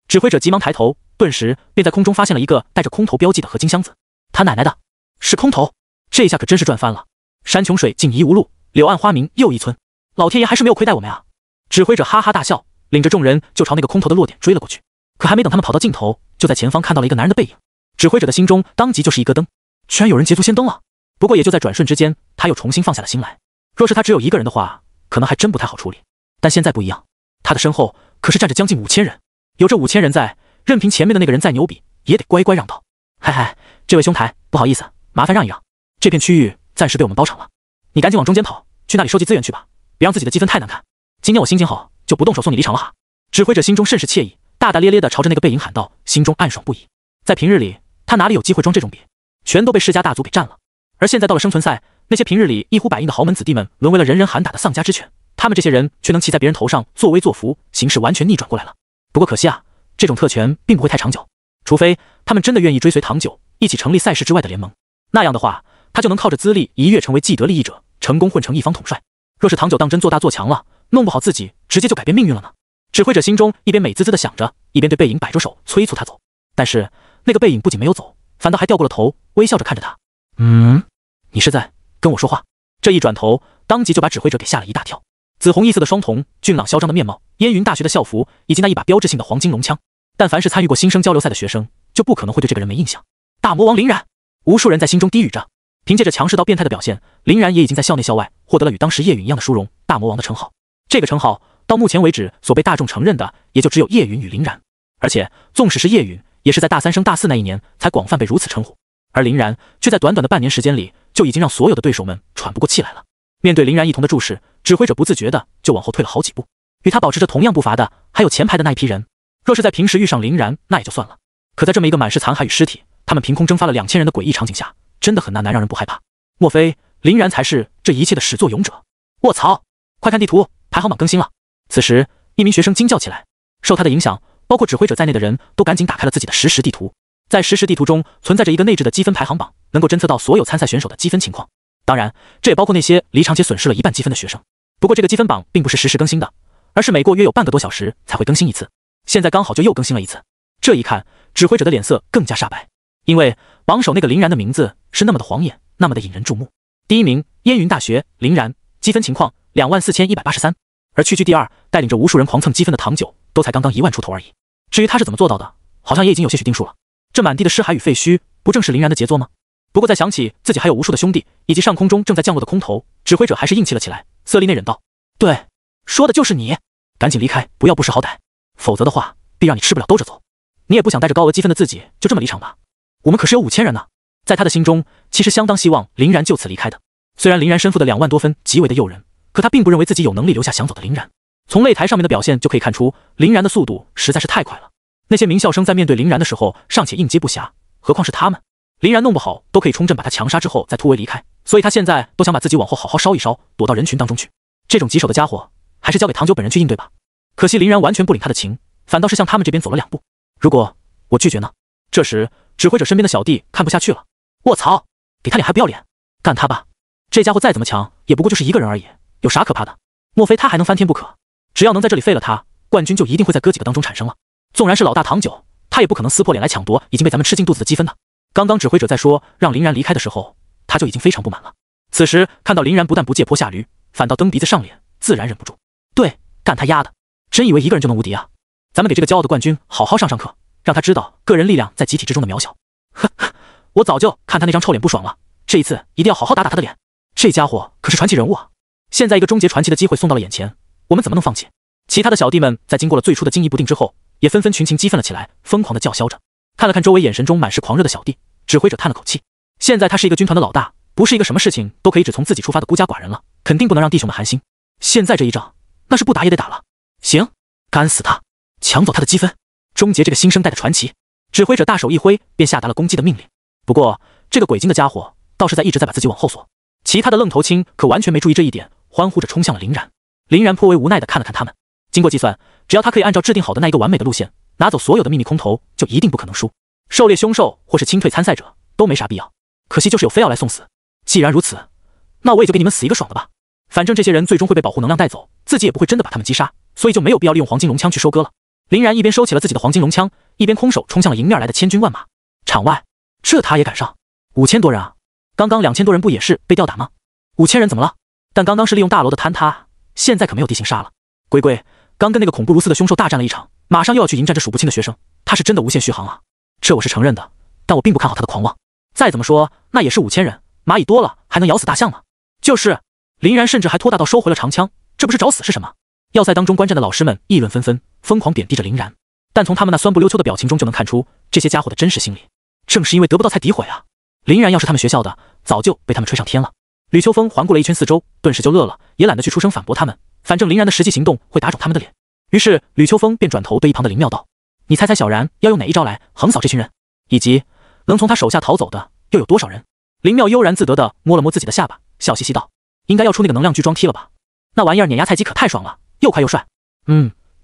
指挥者急忙抬头，顿时便在空中发现了一个带着空投标记的合金箱子。他奶奶的，是空投！这下可真是赚翻了。山穷水尽疑无路，柳暗花明又一村。老天爷还是没有亏待我们呀！指挥者哈哈大笑，领着众人就朝那个空投的落点追了过去。可还没等他们跑到尽头，就在前方看到了一个男人的背影。指挥者的心中当即就是一咯噔，居然有人捷足先登了。不过也就在转瞬之间，他又重新放下了心来。若是他只有一个人的话，可能还真不太好处理。但现在不一样，他的身后可是站着将近5000人，有这5000人在，任凭前面的那个人再牛逼，也得乖乖让道。嗨嗨，这位兄台，不好意思，麻烦让一让，这片区域暂时被我们包场了，你赶紧往中间跑，去那里收集资源去吧，别让自己的积分太难看。今天我心情好，就不动手送你离场了哈。指挥者心中甚是惬意，大大咧咧地朝着那个背影喊道，心中暗爽不已。在平日里，他哪里有机会装这种逼，全都被世家大族给占了。而现在到了生存赛，那些平日里一呼百应的豪门子弟们，沦为了人人喊打的丧家之犬。他们这些人却能骑在别人头上作威作福，形势完全逆转过来了。不过可惜啊，这种特权并不会太长久，除非他们真的愿意追随唐九一起成立赛事之外的联盟，那样的话，他就能靠着资历一跃成为既得利益者，成功混成一方统帅。若是唐九当真做大做强了，弄不好自己直接就改变命运了呢。指挥者心中一边美滋滋的想着，一边对背影摆着手催促他走。但是那个背影不仅没有走，反倒还掉过了头，微笑着看着他。你是在跟我说话？这一转头，当即就把指挥者给吓了一大跳。紫红异色的双瞳，俊朗嚣张的面貌，燕云大学的校服，以及那一把标志性的黄金龙枪。但凡是参与过新生交流赛的学生，就不可能会对这个人没印象。大魔王林然，无数人在心中低语着。凭借着强势到变态的表现，林然也已经在校内校外获得了与当时叶允一样的殊荣大魔王的称号。这个称号到目前为止所被大众承认的，也就只有叶允与林然。而且纵使是叶允，也是在大3升大4那一年才广泛被如此称呼。而林然却在短短的半年时间里，就已经让所有的对手们喘不过气来了。面对林然一同的注视，指挥者不自觉的就往后退了好几步。与他保持着同样步伐的，还有前排的那一批人。若是在平时遇上林然，那也就算了。可在这么一个满是残骸与尸体，他们凭空蒸发了2000人的诡异场景下，真的很难让人不害怕。莫非林然才是这一切的始作俑者？卧槽！快看地图，排行榜更新了。此时，一名学生惊叫起来。受他的影响，包括指挥者在内的人都赶紧打开了自己的实时地图。在实时地图中存在着一个内置的积分排行榜，能够侦测到所有参赛选手的积分情况。当然，这也包括那些离场且损失了一半积分的学生。不过这个积分榜并不是实时更新的，而是每过约有半个多小时才会更新一次。现在刚好就又更新了一次。这一看，指挥者的脸色更加煞白，因为榜首那个林然的名字是那么的晃眼，那么的引人注目。第一名，燕云大学林然，积分情况24183。而屈居第二，带领着无数人狂蹭积分的唐九，都才刚刚1万出头而已。至于他是怎么做到的，好像也已经有些许定数了。这满地的尸骸与废墟，不正是林然的杰作吗？不过再想起自己还有无数的兄弟，以及上空中正在降落的空投，指挥者还是硬气了起来，色厉内荏道：“对，说的就是你，赶紧离开，不要不识好歹，否则的话，必让你吃不了兜着走。你也不想带着高额积分的自己就这么离场吧？我们可是有5000人呢。”在他的心中，其实相当希望林然就此离开的。虽然林然身负的2万多分极为的诱人，可他并不认为自己有能力留下想走的林然。从擂台上面的表现就可以看出，林然的速度实在是太快了。那些名校生在面对林然的时候尚且应接不暇，何况是他们？林然弄不好都可以冲阵把他强杀之后再突围离开，所以他现在都想把自己往后好好烧一烧，躲到人群当中去。这种棘手的家伙，还是交给唐九本人去应对吧。可惜林然完全不领他的情，反倒是向他们这边走了2步。如果我拒绝呢？这时指挥者身边的小弟看不下去了，卧槽，给他脸还不要脸，干他吧！这家伙再怎么强，也不过就是一个人而已，有啥可怕的？莫非他还能翻天不可？只要能在这里废了他，冠军就一定会在哥几个当中产生了。纵然是老大唐九，他也不可能撕破脸来抢夺已经被咱们吃进肚子的积分的。刚刚指挥者在说让林然离开的时候，他就已经非常不满了。此时看到林然不但不借坡下驴，反倒蹬鼻子上脸，自然忍不住。对，干他丫的！真以为一个人就能无敌啊？咱们给这个骄傲的冠军好好上上课，让他知道个人力量在集体之中的渺小。呵呵，我早就看他那张臭脸不爽了，这一次一定要好好打打他的脸。这家伙可是传奇人物啊！现在一个终结传奇的机会送到了眼前，我们怎么能放弃？其他的小弟们在经过了最初的惊疑不定之后，也纷纷群情激愤了起来，疯狂的叫嚣着。看了看周围眼神中满是狂热的小弟，指挥者叹了口气。现在他是一个军团的老大，不是一个什么事情都可以只从自己出发的孤家寡人了，肯定不能让弟兄们寒心。现在这一仗，那是不打也得打了。行，干死他，抢走他的积分，终结这个新生代的传奇。指挥者大手一挥，便下达了攻击的命令。不过这个鬼精的家伙倒是一直在把自己往后缩，其他的愣头青可完全没注意这一点，欢呼着冲向了林然。林然颇为无奈地看了看他们，经过计算，只要他可以按照制定好的那一个完美的路线，拿走所有的秘密空投，就一定不可能输。狩猎凶兽或是清退参赛者都没啥必要，可惜就是有非要来送死。既然如此，那我也就给你们死一个爽的吧。反正这些人最终会被保护能量带走，自己也不会真的把他们击杀，所以就没有必要利用黄金龙枪去收割了。林然一边收起了自己的黄金龙枪，一边空手冲向了迎面来的千军万马。场外，这他也赶上？5000多人啊！刚刚2000多人不也是被吊打吗？5000人怎么了？但刚刚是利用大楼的坍塌，现在可没有地形杀了。龟龟刚跟那个恐怖如斯的凶兽大战了一场，马上又要去迎战这数不清的学生，他是真的无限续航啊！这我是承认的，但我并不看好他的狂妄。再怎么说，那也是5000人，蚂蚁多了还能咬死大象吗？就是，林然甚至还拖大到收回了长枪，这不是找死是什么？要塞当中观战的老师们议论纷纷，疯狂贬低着林然，但从他们那酸不溜秋的表情中就能看出这些家伙的真实心理。正是因为得不到才诋毁啊！林然要是他们学校的，早就被他们吹上天了。吕秋风环顾了一圈四周，顿时就乐了，也懒得去出声反驳他们，反正林然的实际行动会打肿他们的脸。于是吕秋风便转头对一旁的林妙道：“你猜猜小然要用哪一招来横扫这群人，以及能从他手下逃走的又有多少人？”林妙悠然自得地摸了摸自己的下巴，笑嘻嘻道：“应该要出那个能量巨装踢了吧？那玩意儿碾压菜鸡可太爽了，又快又帅。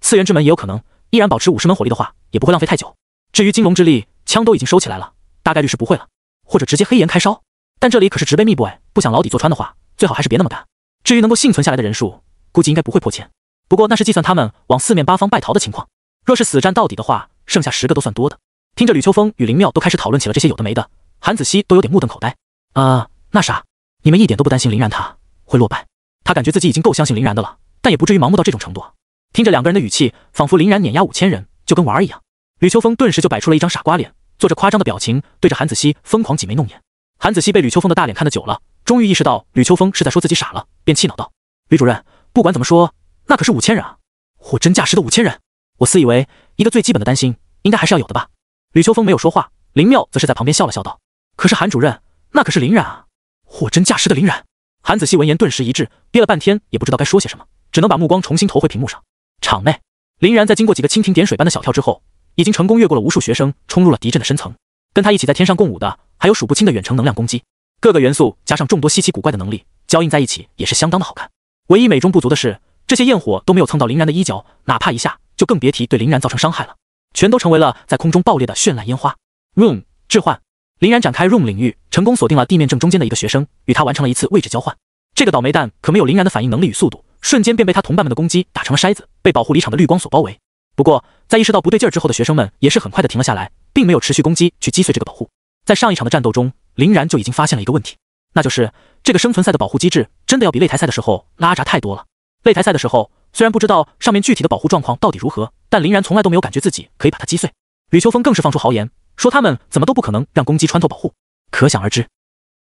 次元之门也有可能，依然保持50门火力的话，也不会浪费太久。至于金龙之力，枪都已经收起来了，大概率是不会了，或者直接黑岩开烧。但这里可是植被密布哎，不想牢底坐穿的话，最好还是别那么干。至于能够幸存下来的人数，估计应该不会破千。不过那是计算他们往四面八方败逃的情况，若是死战到底的话，剩下10个都算多的。”听着吕秋风与林妙都开始讨论起了这些有的没的，韩子熙都有点目瞪口呆。那啥，你们一点都不担心林然他会落败？他感觉自己已经够相信林然的了，但也不至于盲目到这种程度啊。听着两个人的语气，仿佛林然碾压5000人就跟玩儿一样。吕秋风顿时就摆出了一张傻瓜脸，做着夸张的表情，对着韩子熙疯狂挤眉弄眼。韩子熙被吕秋风的大脸看得久了，终于意识到吕秋风是在说自己傻了，便气恼道：“吕主任，不管怎么说，那可是5000人啊，货真价实的5000人。我自以为一个最基本的担心应该还是要有的吧。”吕秋风没有说话，林妙则是在旁边笑了笑道：“可是韩主任，那可是林然啊，货真价实的林然。”韩子熙闻言顿时一滞，憋了半天也不知道该说些什么，只能把目光重新投回屏幕上。场内，林然在经过几个蜻蜓点水般的小跳之后，已经成功越过了无数学生，冲入了敌阵的深层。跟他一起在天上共舞的，还有数不清的远程能量攻击，各个元素加上众多稀奇古怪的能力，交映在一起也是相当的好看。唯一美中不足的是，这些焰火都没有蹭到林然的衣角，哪怕一下，就更别提对林然造成伤害了，全都成为了在空中爆裂的绚烂烟花。Room 置换，林然展开 Room 领域，成功锁定了地面正中间的一个学生，与他完成了一次位置交换。这个倒霉蛋可没有林然的反应能力与速度，瞬间便被他同伴们的攻击打成了筛子，被保护离场的绿光所包围。不过在意识到不对劲之后的学生们也是很快的停了下来，并没有持续攻击去击碎这个保护。在上一场的战斗中，林然就已经发现了一个问题，那就是这个生存赛的保护机制真的要比擂台赛的时候拉杂太多了。擂台赛的时候虽然不知道上面具体的保护状况到底如何，但林然从来都没有感觉自己可以把它击碎。吕秋风更是放出豪言，说他们怎么都不可能让攻击穿透保护，可想而知，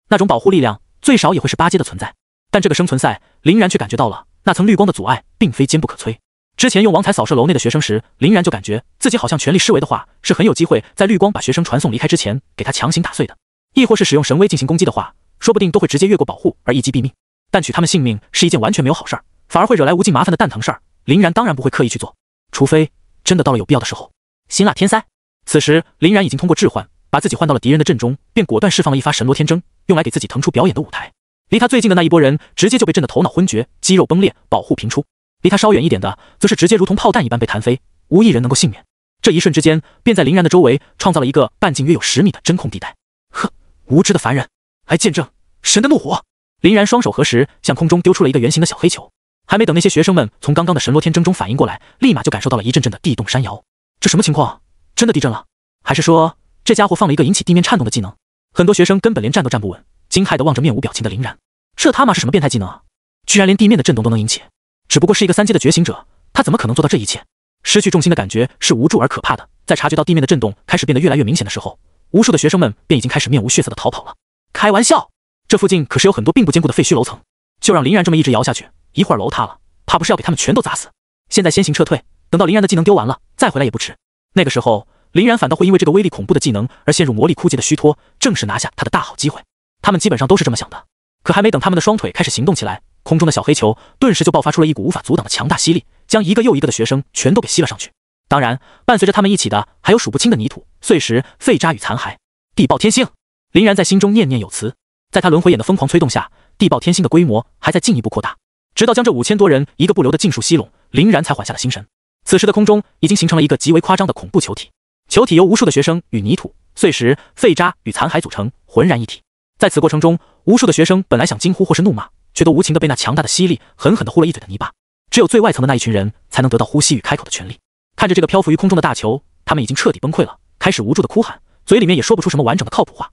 那种保护力量最少也会是8阶的存在。但这个生存赛，林然却感觉到了那层绿光的阻碍并非坚不可摧。之前用王彩扫射楼内的学生时，林然就感觉自己好像全力施为的话，是很有机会在绿光把学生传送离开之前给他强行打碎的。亦或是使用神威进行攻击的话，说不定都会直接越过保护而一击毙命。但取他们性命是一件完全没有好事儿，反而会惹来无尽麻烦的蛋疼事儿。林然当然不会刻意去做，除非真的到了有必要的时候。辛辣天塞！此时林然已经通过置换，把自己换到了敌人的阵中，便果断释放了一发神罗天征，用来给自己腾出表演的舞台。离他最近的那一波人直接就被震得头脑昏厥，肌肉崩裂，保护频出；离他稍远一点的，则是直接如同炮弹一般被弹飞，无一人能够幸免。这一瞬之间，便在林然的周围创造了一个半径约有10米的真空地带。呵，无知的凡人，来见证神的怒火！林然双手合十，向空中丢出了一个圆形的小黑球。还没等那些学生们从刚刚的神罗天征中反应过来，立马就感受到了一阵阵的地动山摇。这什么情况？真的地震了？还是说这家伙放了一个引起地面颤动的技能？很多学生根本连站都站不稳，惊骇地望着面无表情的林然。这他妈是什么变态技能啊？居然连地面的震动都能引起！只不过是一个3阶的觉醒者，他怎么可能做到这一切？失去重心的感觉是无助而可怕的。在察觉到地面的震动开始变得越来越明显的时候，无数的学生们便已经开始面无血色的逃跑了。开玩笑，这附近可是有很多并不坚固的废墟楼层，就让林然这么一直摇下去，一会儿楼塌了，怕不是要给他们全都砸死？现在先行撤退，等到林然的技能丢完了再回来也不迟。那个时候林然反倒会因为这个威力恐怖的技能而陷入魔力枯竭的虚脱，正是拿下他的大好机会。他们基本上都是这么想的。可还没等他们的双腿开始行动起来，空中的小黑球顿时就爆发出了一股无法阻挡的强大吸力，将一个又一个的学生全都给吸了上去。当然，伴随着他们一起的还有数不清的泥土、碎石、废渣与残骸。地爆天星！林然在心中念念有词。在他轮回眼的疯狂催动下，地爆天星的规模还在进一步扩大，直到将这5000多人一个不留的尽数吸拢，林然才缓下了心神。此时的空中已经形成了一个极为夸张的恐怖球体，球体由无数的学生与泥土、碎石、废渣与残骸组成，浑然一体。在此过程中，无数的学生本来想惊呼或是怒骂，却都无情地被那强大的吸力狠狠地呼了一嘴的泥巴。只有最外层的那一群人才能得到呼吸与开口的权利。看着这个漂浮于空中的大球，他们已经彻底崩溃了，开始无助地哭喊，嘴里面也说不出什么完整的靠谱话。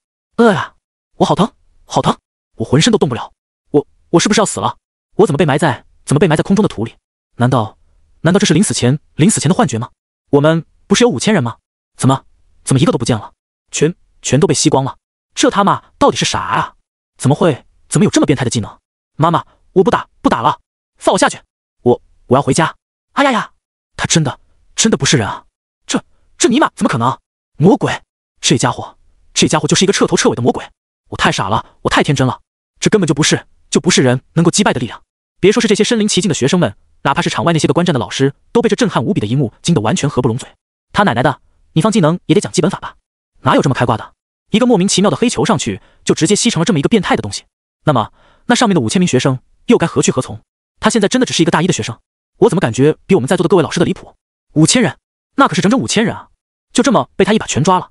呀，我好疼，好疼，我浑身都动不了，我是不是要死了？我怎么被埋在空中的土里？难道这是临死前的幻觉吗？我们不是有5000人吗？怎么一个都不见了？全都被吸光了？这他妈到底是啥啊？怎么有这么变态的技能？妈妈，我不打了，放我下去！我要回家！哎呀，他真的不是人啊！这尼玛怎么可能？魔鬼！这家伙就是一个彻头彻尾的魔鬼！我太傻了，我太天真了，这根本就不是人能够击败的力量。别说是这些身临其境的学生们，哪怕是场外那些个观战的老师，都被这震撼无比的一幕惊得完全合不拢嘴。他奶奶的，你放技能也得讲基本法吧？哪有这么开挂的？一个莫名其妙的黑球上去，就直接吸成了这么一个变态的东西。那上面的5000名学生又该何去何从？他现在真的只是一个大一的学生，我怎么感觉比我们在座的各位老师的离谱？5000人，那可是整整5000人啊！就这么被他一把全抓了。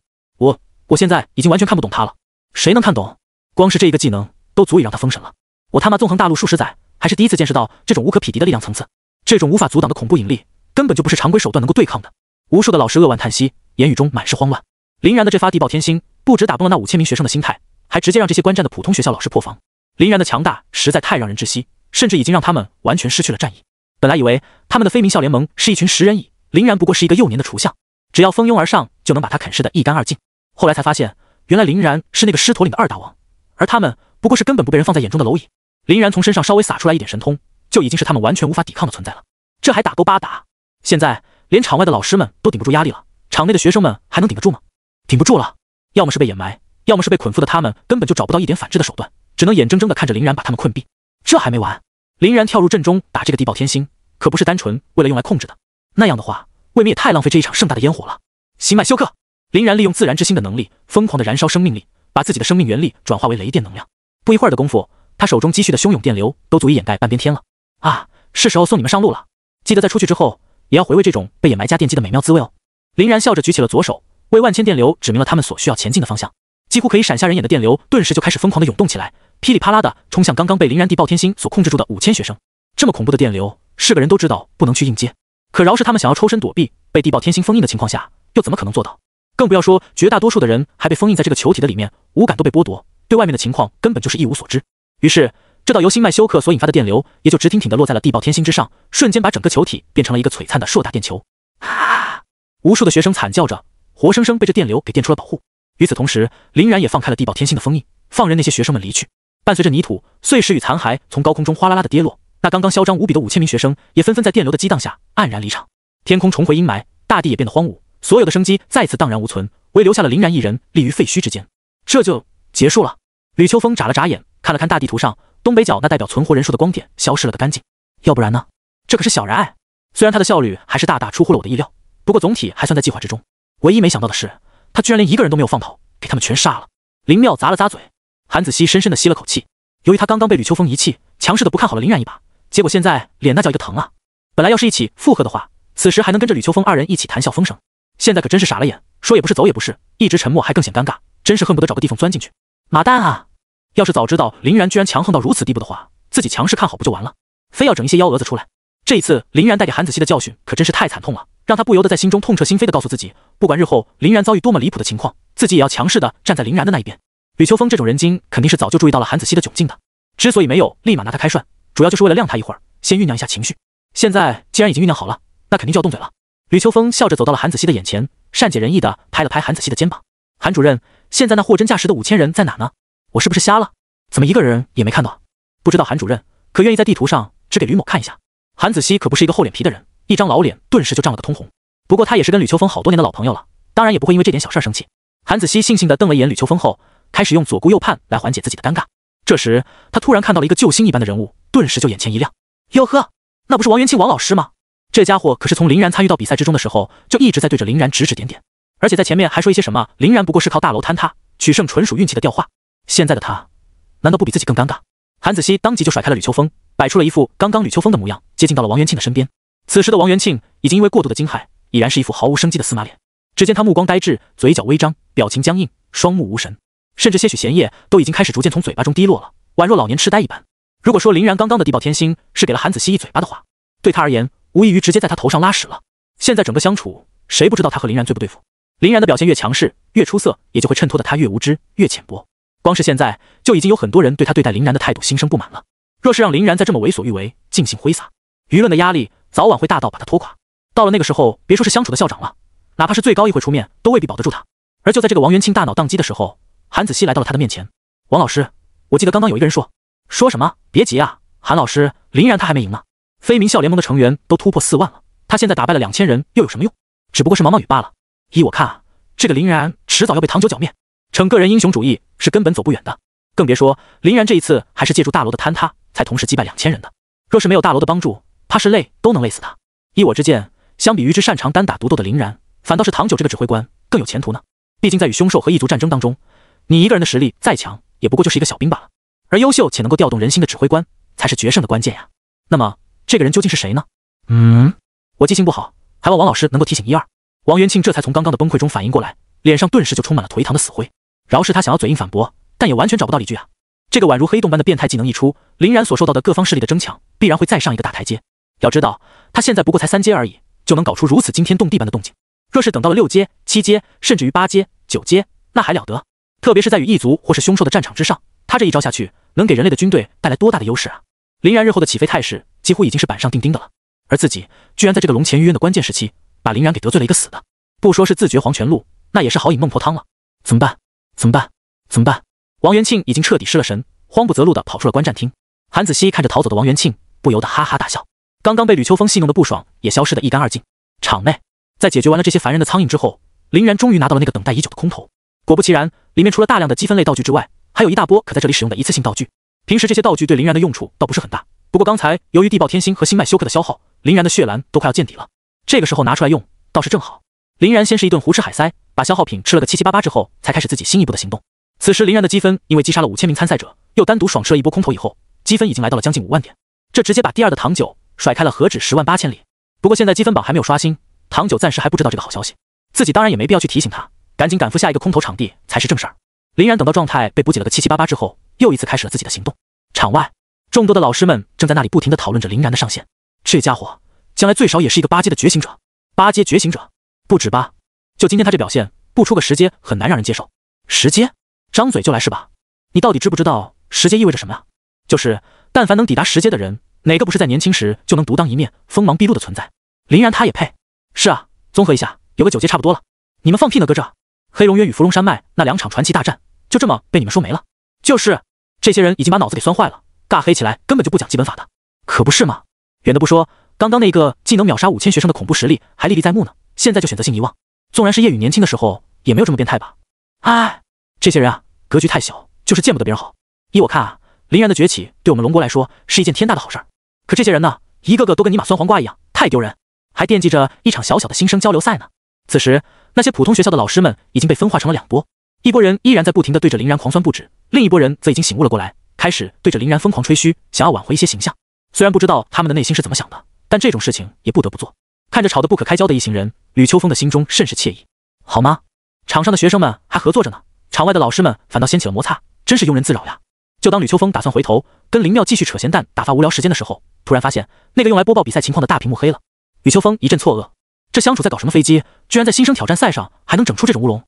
我现在已经完全看不懂他了。谁能看懂？光是这一个技能都足以让他封神了。我他妈纵横大陆数十载，还是第一次见识到这种无可匹敌的力量层次。这种无法阻挡的恐怖引力，根本就不是常规手段能够对抗的。无数的老师扼腕叹息，言语中满是慌乱。林然的这发地爆天星，不只打崩了那5000名学生的心态，还直接让这些观战的普通学校老师破防。林然的强大实在太让人窒息，甚至已经让他们完全失去了战意。本来以为他们的非名校联盟是一群食人蚁，林然不过是一个幼年的雏象，只要蜂拥而上就能把他啃噬得一干二净。后来才发现，原来林然是那个狮驼岭的2大王，而他们不过是根本不被人放在眼中的蝼蚁。林然从身上稍微洒出来一点神通，就已经是他们完全无法抵抗的存在了。这还打勾8打？现在连场外的老师们都顶不住压力了，场内的学生们还能顶得住吗？顶不住了，要么是被掩埋，要么是被捆缚的他们根本就找不到一点反制的手段，只能眼睁睁地看着林然把他们困毙。这还没完，林然跳入阵中打这个地爆天星，可不是单纯为了用来控制的，那样的话未免也太浪费这一场盛大的烟火了。心脉休克，林然利用自然之心的能力，疯狂地燃烧生命力，把自己的生命元力转化为雷电能量。不一会儿的功夫，他手中积蓄的汹涌电流都足以掩盖半边天了。是时候送你们上路了，记得在出去之后也要回味这种被掩埋加电击的美妙滋味哦。林然笑着举起了左手，为万千电流指明了他们所需要前进的方向。几乎可以闪瞎人眼的电流顿时就开始疯狂地涌动起来，噼里啪啦地冲向刚刚被林然地爆天星所控制住的5000学生。这么恐怖的电流，是个人都知道不能去应接，可饶是他们想要抽身躲避被地爆天星封印的情况下，又怎么可能做到？更不要说绝大多数的人还被封印在这个球体的里面，五感都被剥夺，对外面的情况根本就是一无所知。于是这道由心脉休克所引发的电流也就直挺挺地落在了地爆天星之上，瞬间把整个球体变成了一个璀璨的硕大电球。无数的学生惨叫着，活生生被这电流给电出了保护。与此同时，林然也放开了地爆天星的封印，放任那些学生们离去。伴随着泥土、碎石与残骸从高空中哗啦啦的跌落，那刚刚嚣张无比的5000名学生也纷纷在电流的激荡下黯然离场。天空重回阴霾，大地也变得荒芜，所有的生机再次荡然无存，唯留下了林然一人立于废墟之间。这就结束了。吕秋风眨了眨眼，看了看大地图上东北角那代表存活人数的光点消失了个干净。要不然呢？这可是小然爱，虽然他的效率还是大大出乎了我的意料，不过总体还算在计划之中。唯一没想到的是，他居然连一个人都没有放跑，给他们全杀了。林妙咂了咂嘴，韩子熙深深地吸了口气。由于他刚刚被吕秋风一气，强势的不看好了林然一把，结果现在脸那叫一个疼啊！本来要是一起附和的话，此时还能跟着吕秋风二人一起谈笑风生，现在可真是傻了眼，说也不是走也不是，一直沉默还更显尴尬，真是恨不得找个地缝钻进去。马蛋啊！要是早知道林然居然强横到如此地步的话，自己强势看好不就完了，非要整一些幺蛾子出来。这一次林然带给韩子熙的教训可真是太惨痛了，让他不由得在心中痛彻心扉地告诉自己，不管日后林然遭遇多么离谱的情况，自己也要强势地站在林然的那一边。吕秋风这种人精肯定是早就注意到了韩子熙的窘境的，之所以没有立马拿他开涮，主要就是为了晾他一会儿，先酝酿一下情绪。现在既然已经酝酿好了，那肯定就要动嘴了。吕秋风笑着走到了韩子熙的眼前，善解人意地拍了拍韩子熙的肩膀。韩主任，现在那货真价实的5000人在哪呢？我是不是瞎了？怎么一个人也没看到？不知道韩主任可愿意在地图上指给吕某看一下？韩子熙可不是一个厚脸皮的人，一张老脸顿时就涨了个通红。不过他也是跟吕秋风好多年的老朋友了，当然也不会因为这点小事生气。韩子熙悻悻地瞪了一眼吕秋风后，开始用左顾右盼来缓解自己的尴尬。这时他突然看到了一个救星一般的人物，顿时就眼前一亮。哟呵，那不是王元庆王老师吗？这家伙可是从林然参与到比赛之中的时候，就一直在对着林然指指点点，而且在前面还说一些什么林然不过是靠大楼坍塌取胜纯属运气的调话。现在的他难道不比自己更尴尬？韩子熙当即就甩开了吕秋风，摆出了一副刚刚吕秋风的模样，接近到了王元庆的身边。此时的王元庆已经因为过度的惊骇，已然是一副毫无生机的司马脸。只见他目光呆滞，嘴角微张，表情僵硬，双目无神，甚至些许涎液都已经开始逐渐从嘴巴中滴落了，宛若老年痴呆一般。如果说林然刚刚的地爆天星是给了韩子熙一嘴巴的话，对他而言无异于直接在他头上拉屎了。现在整个相处，谁不知道他和林然最不对付？林然的表现越强势越出色，也就会衬托的他越无知越浅薄。光是现在就已经有很多人对他对待林然的态度心生不满了。若是让林然再这么为所欲为，尽兴挥洒，舆论的压力早晚会大到把他拖垮。到了那个时候，别说是相处的校长了，哪怕是最高议会出面，都未必保得住他。而就在这个王元庆大脑宕机的时候，韩子熙来到了他的面前。王老师，我记得刚刚有一个人说什么？别急啊，韩老师，林然他还没赢呢。非名校联盟的成员都突破4万了，他现在打败了2000人又有什么用？只不过是毛毛雨罢了。依我看啊，这个林然迟早要被唐九剿灭，逞个人英雄主义是根本走不远的。更别说林然这一次还是借助大楼的坍塌才同时击败2000人的，若是没有大楼的帮助，怕是累都能累死他。依我之见，相比于之擅长单打独斗的林然，反倒是唐九这个指挥官更有前途呢。毕竟在与凶兽和异族战争当中，你一个人的实力再强，也不过就是一个小兵罢了，而优秀且能够调动人心的指挥官才是决胜的关键呀。那么这个人究竟是谁呢？我记性不好，还望王老师能够提醒一二。王元庆这才从刚刚的崩溃中反应过来，脸上顿时就充满了颓唐的死灰。饶是他想要嘴硬反驳，但也完全找不到理据啊。这个宛如黑洞般的变态技能一出，林然所受到的各方势力的争抢必然会再上一个大台阶。要知道他现在不过才3阶而已，就能搞出如此惊天动地般的动静。若是等到了6阶、7阶，甚至于8阶、9阶，那还了得？特别是在与异族或是凶兽的战场之上，他这一招下去，能给人类的军队带来多大的优势啊！林然日后的起飞态势几乎已经是板上钉钉的了，而自己居然在这个龙潜玉渊的关键时期，把林然给得罪了一个死的。不说是自绝黄泉路，那也是好饮孟婆汤了。怎么办？怎么办？怎么办？王元庆已经彻底失了神，慌不择路地跑出了观战厅。韩子熙看着逃走的王元庆，不由得哈哈大笑。刚刚被吕秋风戏弄的不爽也消失得一干二净。场内，在解决完了这些烦人的苍蝇之后，林然终于拿到了那个等待已久的空投。果不其然，里面除了大量的积分类道具之外，还有一大波可在这里使用的一次性道具。平时这些道具对林然的用处倒不是很大，不过刚才由于地爆天星和星脉休克的消耗，林然的血蓝都快要见底了。这个时候拿出来用倒是正好。林然先是一顿胡吃海塞，把消耗品吃了个七七八八之后，才开始自己新一步的行动。此时林然的积分因为击杀了5000名参赛者，又单独爽吃了一波空投以后，积分已经来到了将近5万点，这直接把第二的唐九甩开了何止10万8千里。不过现在积分榜还没有刷新，唐九暂时还不知道这个好消息，自己当然也没必要去提醒他，赶紧赶赴下一个空投场地才是正事儿。林然等到状态被补给了个七七八八之后，又一次开始了自己的行动。场外，众多的老师们正在那里不停地讨论着林然的上限。这家伙将来最少也是一个8阶的觉醒者，8阶觉醒者不止吧？就今天他这表现，不出个10阶很难让人接受。10阶？张嘴就来是吧？你到底知不知道10阶意味着什么啊？就是但凡能抵达10阶的人，哪个不是在年轻时就能独当一面、锋芒毕露的存在？林然他也配？是啊，综合一下，有个9阶差不多了。你们放屁呢，搁这！黑龙渊与伏龙山脉那2场传奇大战，就这么被你们说没了？就是这些人已经把脑子给酸坏了，尬黑起来根本就不讲基本法的，可不是吗？远的不说，刚刚那个既能秒杀5000学生的恐怖实力还历历在目呢，现在就选择性遗忘。纵然是叶雨年轻的时候，也没有这么变态吧？哎，这些人啊，格局太小，就是见不得别人好。依我看啊，林然的崛起对我们龙国来说是一件天大的好事儿。可这些人呢，一个个都跟尼玛酸黄瓜一样，太丢人，还惦记着一场小小的新生交流赛呢。此时，那些普通学校的老师们已经被分化成了两拨，一拨人依然在不停地对着林然狂酸不止，另一拨人则已经醒悟了过来，开始对着林然疯狂吹嘘，想要挽回一些形象。虽然不知道他们的内心是怎么想的，但这种事情也不得不做。看着吵得不可开交的一行人，吕秋风的心中甚是惬意。好吗？场上的学生们还合作着呢，场外的老师们反倒掀起了摩擦，真是庸人自扰呀。就当吕秋风打算回头跟林妙继续扯闲蛋打发无聊时间的时候，突然发现那个用来播报比赛情况的大屏幕黑了。吕秋风一阵错愕，这相处在搞什么飞机，居然在新生挑战赛上还能整出这种乌龙。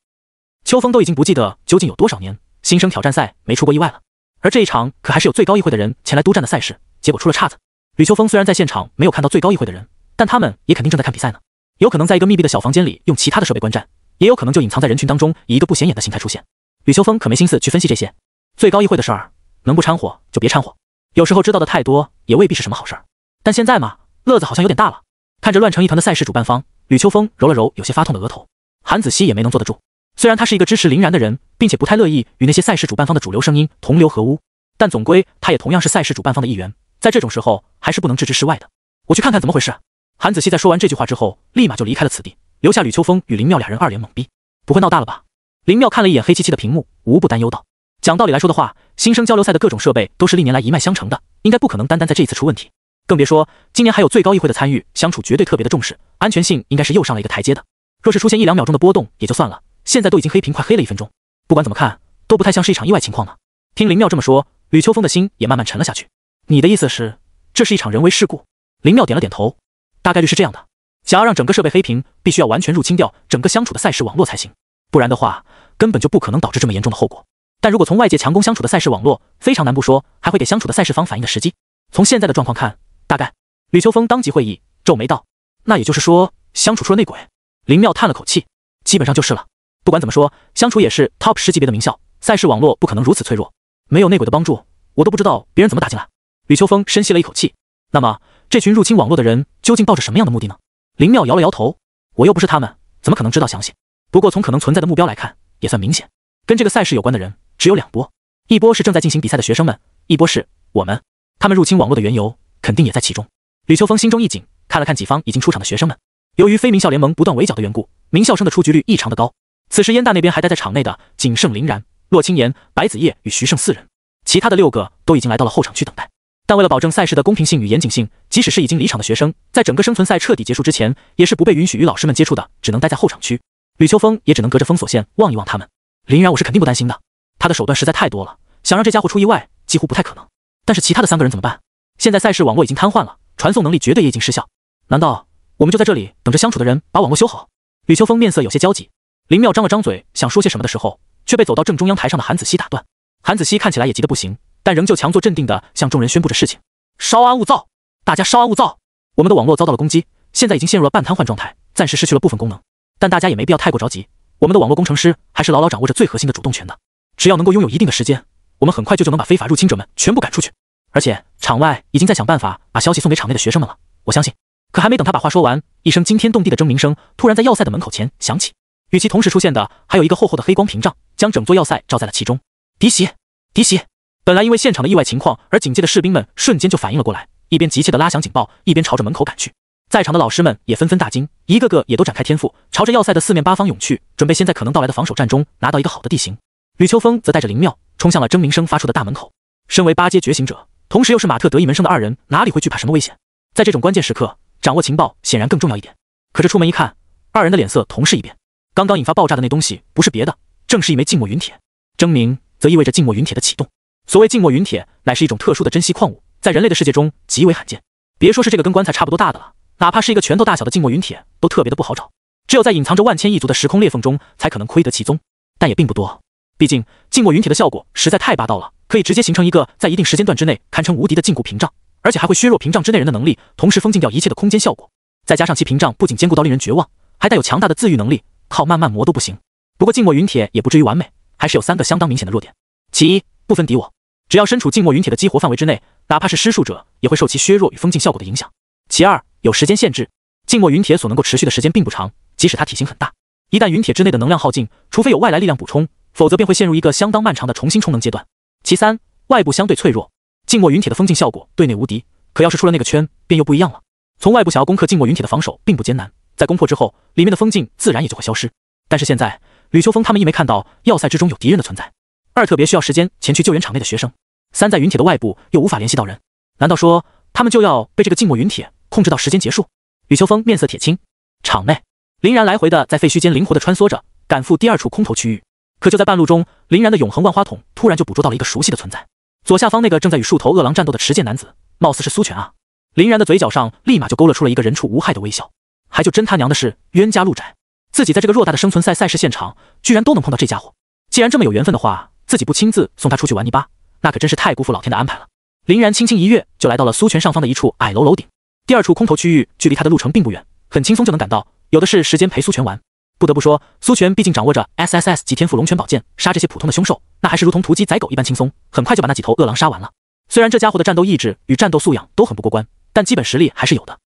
秋风都已经不记得究竟有多少年新生挑战赛没出过意外了，而这一场可还是有最高议会的人前来督战的赛事，结果出了岔子。吕秋风虽然在现场没有看到最高议会的人，但他们也肯定正在看比赛呢，有可能在一个密闭的小房间里用其他的设备观战，也有可能就隐藏在人群当中，以一个不显眼的形态出现。吕秋风可没心思去分析这些，最高议会的事儿能不掺和就别掺和，有时候知道的太多也未必是什么好事儿。但现在嘛，乐子好像有点大了。看着乱成一团的赛事主办方，吕秋风揉了揉有些发痛的额头。韩子熙也没能坐得住，虽然他是一个支持林然的人，并且不太乐意与那些赛事主办方的主流声音同流合污，但总归他也同样是赛事主办方的一员，在这种时候还是不能置之事外的。我去看看怎么回事。韩子熙在说完这句话之后，立马就离开了此地，留下吕秋风与林妙俩人二脸懵逼。不会闹大了吧？林妙看了一眼黑漆漆的屏幕，无不担忧道。讲道理来说的话，新生交流赛的各种设备都是历年来一脉相承的，应该不可能单单在这一次出问题。更别说今年还有最高议会的参与，相处绝对特别的重视，安全性应该是又上了一个台阶的。若是出现1-2秒钟的波动也就算了，现在都已经黑屏快黑了1分钟，不管怎么看都不太像是一场意外情况呢。听林妙这么说，吕秋风的心也慢慢沉了下去。你的意思是这是一场人为事故？林妙点了点头，大概率是这样的。想要让整个设备黑屏，必须要完全入侵掉整个相处的赛事网络才行，不然的话根本就不可能导致这么严重的后果。但如果从外界强攻相处的赛事网络，非常难不说还会给相处的赛事方反应的时机。从现在的状况看，大概吕秋风当即会议，皱眉道：那也就是说相处出了内鬼？林妙叹了口气，基本上就是了。不管怎么说，相处也是 top 10级别的名校，赛事网络不可能如此脆弱，没有内鬼的帮助，我都不知道别人怎么打进来。吕秋风深吸了一口气，那么这群入侵网络的人究竟抱着什么样的目的呢？林妙摇了摇头，我又不是他们，怎么可能知道详细？不过从可能存在的目标来看，也算明显。跟这个赛事有关的人只有2波，一波是正在进行比赛的学生们，一波是我们。他们入侵网络的缘由肯定也在其中。吕秋风心中一紧，看了看几方已经出场的学生们，由于非名校联盟不断围剿的缘故，名校生的出局率异常的高。此时燕大那边还待在场内的仅剩林然、骆青言、白子叶与徐胜4人，其他的6个都已经来到了后场区等待。但为了保证赛事的公平性与严谨性，即使是已经离场的学生，在整个生存赛彻底结束之前，也是不被允许与老师们接触的，只能待在后场区。吕秋风也只能隔着封锁线望一望他们。林然我是肯定不担心的，他的手段实在太多了，想让这家伙出意外几乎不太可能。但是其他的3个人怎么办？现在赛事网络已经瘫痪了，传送能力绝对也已经失效，难道我们就在这里等着相处的人把网络修好？吕秋风面色有些焦急。林妙张了张嘴想说些什么的时候，却被走到正中央台上的韩子熙打断。韩子熙看起来也急得不行，但仍旧强作镇定地向众人宣布着事情：稍安勿躁，大家稍安勿躁。我们的网络遭到了攻击，现在已经陷入了半瘫痪状态，暂时失去了部分功能，但大家也没必要太过着急。我们的网络工程师还是牢牢掌握着最核心的主动权的，只要能够拥有一定的时间，我们很快就能把非法入侵者们全部赶出去。而且场外已经在想办法把消息送给场内的学生们了，我相信。可还没等他把话说完，一声惊天动地的争鸣声突然在要塞的门口前响起，与其同时出现的还有一个厚厚的黑光屏障，将整座要塞罩在了其中。敌袭！敌袭！本来因为现场的意外情况而警戒的士兵们瞬间就反应了过来，一边急切地拉响警报，一边朝着门口赶去。在场的老师们也纷纷大惊，一个个也都展开天赋，朝着要塞的4面8方涌去，准备先在可能到来的防守战中拿到一个好的地形。吕秋风则带着林妙冲向了争鸣声发出的大门口。身为8阶觉醒者，同时又是马特得意门生的2人，哪里会惧怕什么危险？在这种关键时刻，掌握情报显然更重要一点。可是出门一看，2人的脸色同是一变。刚刚引发爆炸的那东西不是别的，正是一枚静默云铁。争鸣则意味着静默云铁的启动。所谓静默云铁，乃是一种特殊的珍稀矿物，在人类的世界中极为罕见。别说是这个跟棺材差不多大的了，哪怕是一个拳头大小的静默云铁都特别的不好找，只有在隐藏着万千亿族的时空裂缝中才可能窥得其踪，但也并不多。毕竟静默云铁的效果实在太霸道了，可以直接形成一个在一定时间段之内堪称无敌的禁锢屏障，而且还会削弱屏障之内人的能力，同时封禁掉一切的空间效果。再加上其屏障不仅坚固到令人绝望，还带有强大的自愈能力，靠慢慢磨都不行。不过静默云铁也不至于完美，还是有3个相当明显的弱点。其一，不分敌我，只要身处静默云铁的激活范围之内，哪怕是施术者也会受其削弱与封禁效果的影响。其二，有时间限制，静默云铁所能够持续的时间并不长，即使它体型很大，一旦云铁之内的能量耗尽，除非有外来力量补充，否则便会陷入一个相当漫长的重新充能阶段。其三，外部相对脆弱，静默云铁的封禁效果对内无敌，可要是出了那个圈，便又不一样了。从外部想要攻克静默云铁的防守并不艰难，在攻破之后，里面的封禁自然也就会消失。但是现在，吕秋风他们一没看到要塞之中有敌人的存在，二特别需要时间前去救援场内的学生，三在云铁的外部又无法联系到人，难道说他们就要被这个静默云铁控制到时间结束？吕秋风面色铁青。场内，林然来回的在废墟间灵活的穿梭着，赶赴第二处空投区域。可就在半路中，林然的永恒万花筒突然就捕捉到了一个熟悉的存在，左下方那个正在与数头饿狼战斗的持剑男子，貌似是苏全啊。林然的嘴角上立马就勾勒出了一个人畜无害的微笑，还就真他娘的是冤家路窄，自己在这个偌大的生存赛事现场，居然都能碰到这家伙。既然这么有缘分的话，自己不亲自送他出去玩泥巴，那可真是太辜负老天的安排了。林然轻轻一跃，就来到了苏全上方的一处矮楼顶。第二处空投区域距离他的路程并不远，很轻松就能赶到，有的是时间陪苏全玩。不得不说，苏全毕竟掌握着 SSS 级天赋龙泉宝剑，杀这些普通的凶兽，那还是如同屠鸡宰狗一般轻松，很快就把那几头饿狼杀完了。虽然这家伙的战斗意志与战斗素养都很不过关，但基本实力还是有的。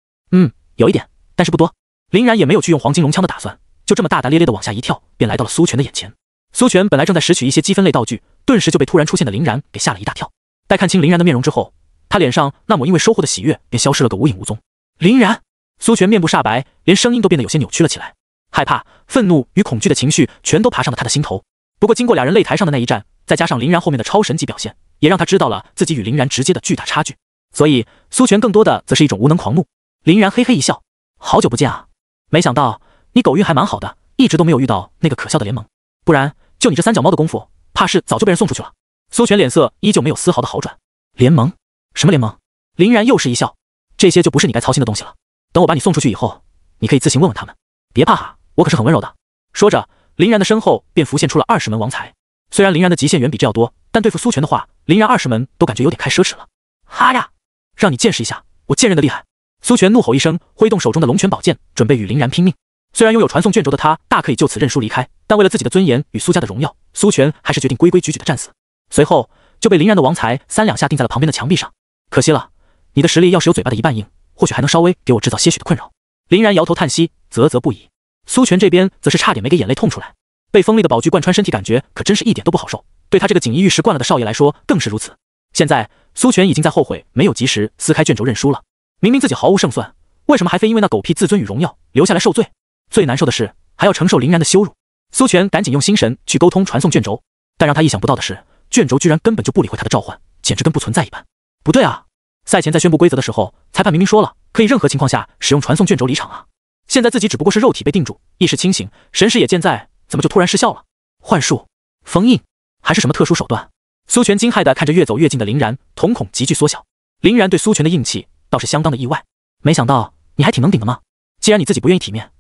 有一点，但是不多。林然也没有去用黄金龙枪的打算，就这么大大咧咧的往下一跳，便来到了苏全的眼前。苏全本来正在拾取一些积分类道具，顿时就被突然出现的林然给吓了一大跳。待看清林然的面容之后，他脸上那抹因为收获的喜悦便消失了个无影无踪。林然，苏全面部煞白，连声音都变得有些扭曲了起来。害怕、愤怒与恐惧的情绪全都爬上了他的心头。不过经过俩人擂台上的那一战，再加上林然后面的超神级表现，也让他知道了自己与林然直接的巨大差距。所以苏全更多的则是一种无能狂怒。林然嘿嘿一笑，好久不见啊，没想到你狗运还蛮好的，一直都没有遇到那个可笑的联盟，不然就你这三脚猫的功夫，怕是早就被人送出去了。苏全脸色依旧没有丝毫的好转。联盟？什么联盟？林然又是一笑，这些就不是你该操心的东西了，等我把你送出去以后，你可以自行问问他们，别怕哈，我可是很温柔的。说着，林然的身后便浮现出了20门王财。虽然林然的极限远比这要多，但对付苏全的话，林然20门都感觉有点开奢侈了。哈呀，让你见识一下我剑刃的厉害！苏全怒吼一声，挥动手中的龙泉宝剑，准备与林然拼命。虽然拥有传送卷轴的他大可以就此认输离开，但为了自己的尊严与苏家的荣耀，苏全还是决定规规矩矩的战死。随后就被林然的王财3两下钉在了旁边的墙壁上。可惜了，你的实力要是有嘴巴的一半硬，或许还能稍微给我制造些许的困扰。林然摇头叹息，啧啧不已。苏全这边则是差点没给眼泪痛出来，被锋利的宝具贯穿身体，感觉可真是一点都不好受。对他这个锦衣玉食惯了的少爷来说更是如此。现在苏全已经在后悔没有及时撕开卷轴认输了。明明自己毫无胜算，为什么还非因为那狗屁自尊与荣耀留下来受罪？最难受的是还要承受林然的羞辱。苏全赶紧用心神去沟通传送卷轴，但让他意想不到的是，卷轴居然根本就不理会他的召唤，简直跟不存在一般。不对啊，赛前在宣布规则的时候，裁判明明说了可以任何情况下使用传送卷轴离场啊。现在自己只不过是肉体被定住，意识清醒，神识也健在，怎么就突然失效了？幻术、封印，还是什么特殊手段？苏全惊骇地看着越走越近的林然，瞳孔急剧缩小。林然对苏全的硬气倒是相当的意外，没想到你还挺能顶的嘛。既然你自己不愿意体面，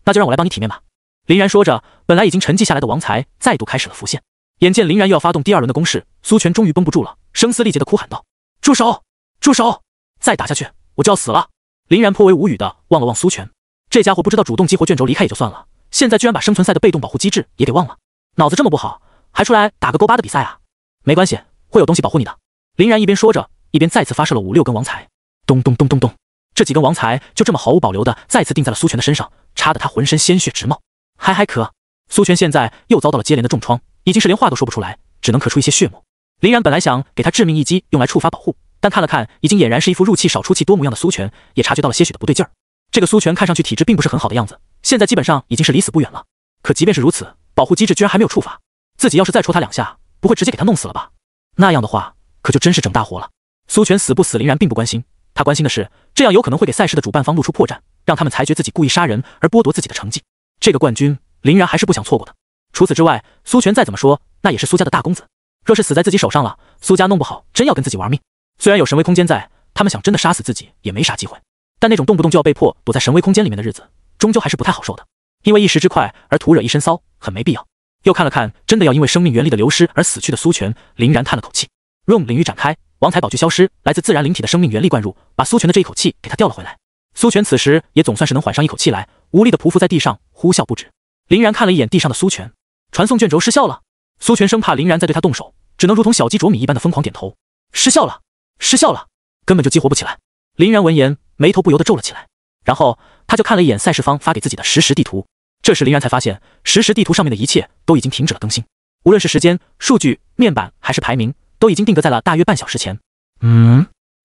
那就让我来帮你体面吧。林然说着，本来已经沉寂下来的王财再度开始了浮现。眼见林然又要发动第2轮的攻势，苏全终于绷不住了，声嘶力竭地哭喊道：“住手！住手！再打下去我就要死了！”林然颇为无语地望了望苏全，这家伙不知道主动激活卷轴离开也就算了，现在居然把生存赛的被动保护机制也给忘了，脑子这么不好，还出来打个勾巴的比赛啊？没关系，会有东西保护你的。林然一边说着，一边再次发射了5、6根王财。咚咚咚咚咚，这几根王财就这么毫无保留的再次钉在了苏全的身上，插得他浑身鲜血直冒。还可，苏全现在又遭到了接连的重创，已经是连话都说不出来，只能咳出一些血沫。林然本来想给他致命一击用来触发保护，但看了看已经俨然是一副入气少出气多模样的苏全，也察觉到了些许的不对劲儿。这个苏全看上去体质并不是很好的样子，现在基本上已经是离死不远了。可即便是如此，保护机制居然还没有触发，自己要是再戳他2下，不会直接给他弄死了吧？那样的话，可就真是整大活了。苏全死不死，林然并不关心，他关心的是这样有可能会给赛事的主办方露出破绽，让他们裁决自己故意杀人而剥夺自己的成绩。这个冠军，林然还是不想错过的。除此之外，苏全再怎么说，那也是苏家的大公子，若是死在自己手上了，苏家弄不好真要跟自己玩命。虽然有神威空间在，他们想真的杀死自己也没啥机会，但那种动不动就要被迫躲在神威空间里面的日子，终究还是不太好受的。因为一时之快而徒惹一身骚，很没必要。又看了看真的要因为生命原力的流失而死去的苏全，林然叹了口气。Room 领域展开，王财宝具消失，来自自然灵体的生命原力灌入，把苏全的这一口气给他调了回来。苏全此时也总算是能缓上一口气来，无力的匍匐在地上，呼啸不止。林然看了一眼地上的苏全，传送卷轴失效了。苏全生怕林然再对他动手，只能如同小鸡啄米一般的疯狂点头。失效了，失效了，根本就激活不起来。林然闻言，眉头不由得皱了起来，然后他就看了一眼赛事方发给自己的实时地图。这时林然才发现，实时地图上面的一切都已经停止了更新。无论是时间、数据、面板还是排名，都已经定格在了大约半小时前。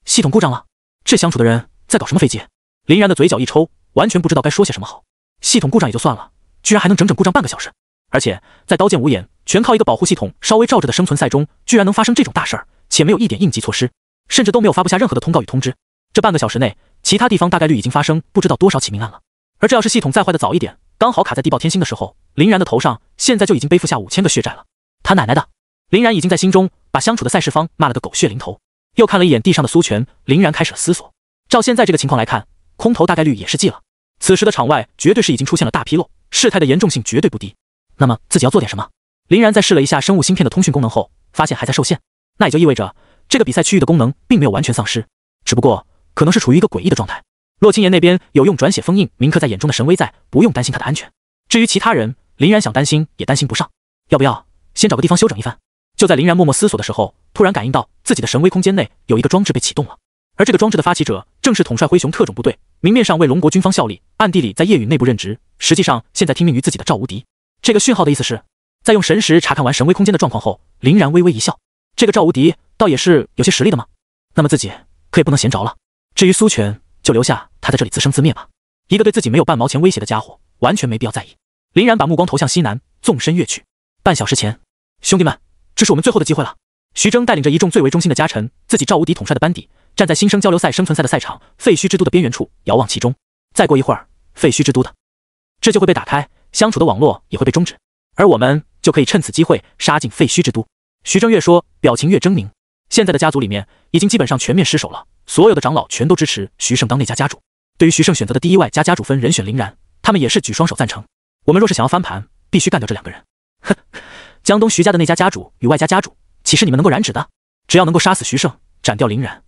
系统故障了，这相处的人在搞什么飞机？林然的嘴角一抽，完全不知道该说些什么好。系统故障也就算了，居然还能整整故障半个小时，而且在刀剑无眼，全靠一个保护系统稍微罩着的生存赛中，居然能发生这种大事儿，且没有一点应急措施，甚至都没有发布下任何的通告与通知。这半个小时内，其他地方大概率已经发生不知道多少起命案了。而这要是系统再坏的早一点，刚好卡在地爆天星的时候，林然的头上现在就已经背负下5000个血债了。他奶奶的！林然已经在心中把相处的赛事方骂了个狗血淋头，又看了一眼地上的苏权，林然开始了思索。照现在这个情况来看，空投大概率也是记了。此时的场外绝对是已经出现了大纰漏，事态的严重性绝对不低。那么自己要做点什么？林然在试了一下生物芯片的通讯功能后，发现还在受限，那也就意味着这个比赛区域的功能并没有完全丧失，只不过可能是处于一个诡异的状态。洛青岩那边有用转写封印铭刻在眼中的神威在，不用担心他的安全。至于其他人，林然想担心也担心不上。要不要先找个地方休整一番？就在林然默默思索的时候，突然感应到自己的神威空间内有一个装置被启动了，而这个装置的发起者正是统帅灰熊特种部队，明面上为龙国军方效力，暗地里在夜陨内部任职，实际上现在听命于自己的赵无敌。这个讯号的意思是，在用神识查看完神威空间的状况后，林然微微一笑，这个赵无敌倒也是有些实力的嘛，那么自己可也不能闲着了。至于苏权，就留下他在这里自生自灭吧，一个对自己没有半毛钱威胁的家伙，完全没必要在意。林然把目光投向西南，纵身跃去。半小时前，兄弟们，这是我们最后的机会了。徐峥带领着一众最为忠心的家臣，自己赵无敌统帅的班底，站在新生交流赛生存赛的赛场废墟之都的边缘处，遥望其中。再过一会儿，废墟之都的这就会被打开，相处的网络也会被终止，而我们就可以趁此机会杀进废墟之都。徐峥越说，表情越狰狞。现在的家族里面已经基本上全面失守了，所有的长老全都支持徐胜当内家家主。对于徐胜选择的第一外家家主分人选林然，他们也是举双手赞成。我们若是想要翻盘，必须干掉这2个人。哼，江东徐家的内家家主与外家家主，岂是你们能够染指的？只要能够杀死徐胜，斩掉林然，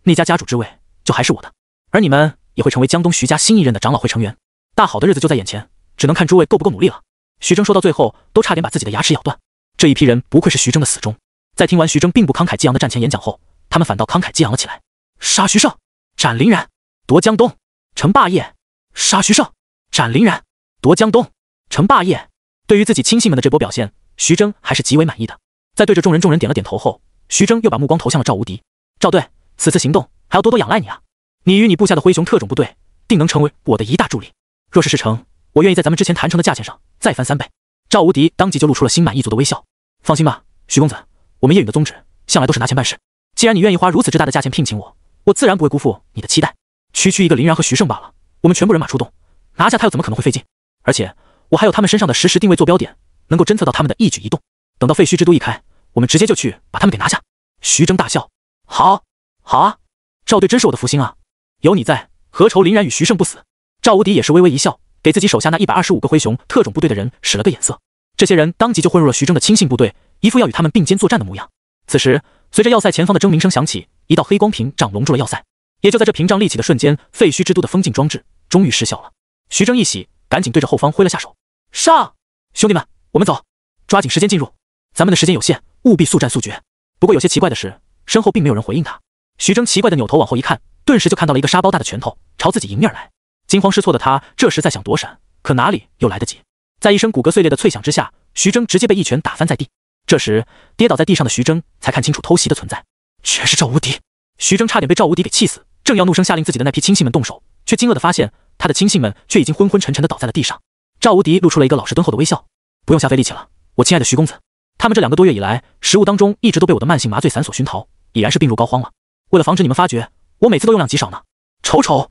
内家家主之位就还是我的，而你们也会成为江东徐家新一任的长老会成员。大好的日子就在眼前，只能看诸位够不够努力了。徐峥说到最后，都差点把自己的牙齿咬断。这一批人不愧是徐峥的死忠，在听完徐峥并不慷慨激昂的战前演讲后，他们反倒慷慨激昂了起来。杀徐胜，斩林然，夺江东，成霸业。杀徐胜，斩林然，夺江东，成霸业。对于自己亲信们的这波表现，徐峥还是极为满意的。在对着众人点了点头后，徐峥又把目光投向了赵无敌。赵队，此次行动还要多多仰赖你啊！你与你部下的灰熊特种部队，定能成为我的一大助力。若是事成，我愿意在咱们之前谈成的价钱上再翻3倍。赵无敌当即就露出了心满意足的微笑。放心吧，徐公子，我们夜陨的宗旨向来都是拿钱办事。既然你愿意花如此之大的价钱聘请我，我自然不会辜负你的期待。区区一个林然和徐胜罢了，我们全部人马出动，拿下他又怎么可能会费劲？而且我还有他们身上的实时定位坐标点，能够侦测到他们的一举一动。等到废墟之都一开，我们直接就去把他们给拿下。徐峥大笑，好啊，赵队真是我的福星啊！有你在，何愁林然与徐胜不死？赵无敌也是微微一笑，给自己手下那125个灰熊特种部队的人使了个眼色。这些人当即就混入了徐峥的亲信部队，一副要与他们并肩作战的模样。此时，随着要塞前方的争鸣声响起，一道黑光屏障笼住了要塞。也就在这屏障立起的瞬间，废墟之都的封禁装置终于失效了。徐峥一喜，赶紧对着后方挥了下手。上，兄弟们，我们走，抓紧时间进入，咱们的时间有限，务必速战速决。不过有些奇怪的是，身后并没有人回应他。徐峥奇怪的扭头往后一看，顿时就看到了一个沙包大的拳头朝自己迎面而来。惊慌失措的他这时在想躲闪，可哪里又来得及？在一声骨骼碎裂的脆响之下，徐峥直接被一拳打翻在地。这时跌倒在地上的徐峥才看清楚偷袭的存在，全是赵无敌。徐峥差点被赵无敌给气死，正要怒声下令自己的那批亲信们动手，却惊愕地发现他的亲信们却已经昏昏沉沉地倒在了地上。赵无敌露出了一个老实敦厚的微笑，不用下费力气了，我亲爱的徐公子，他们这2个多月以来，食物当中一直都被我的慢性麻醉散所熏陶，已然是病入膏肓了。为了防止你们发觉，我每次都用量极少呢。瞅瞅，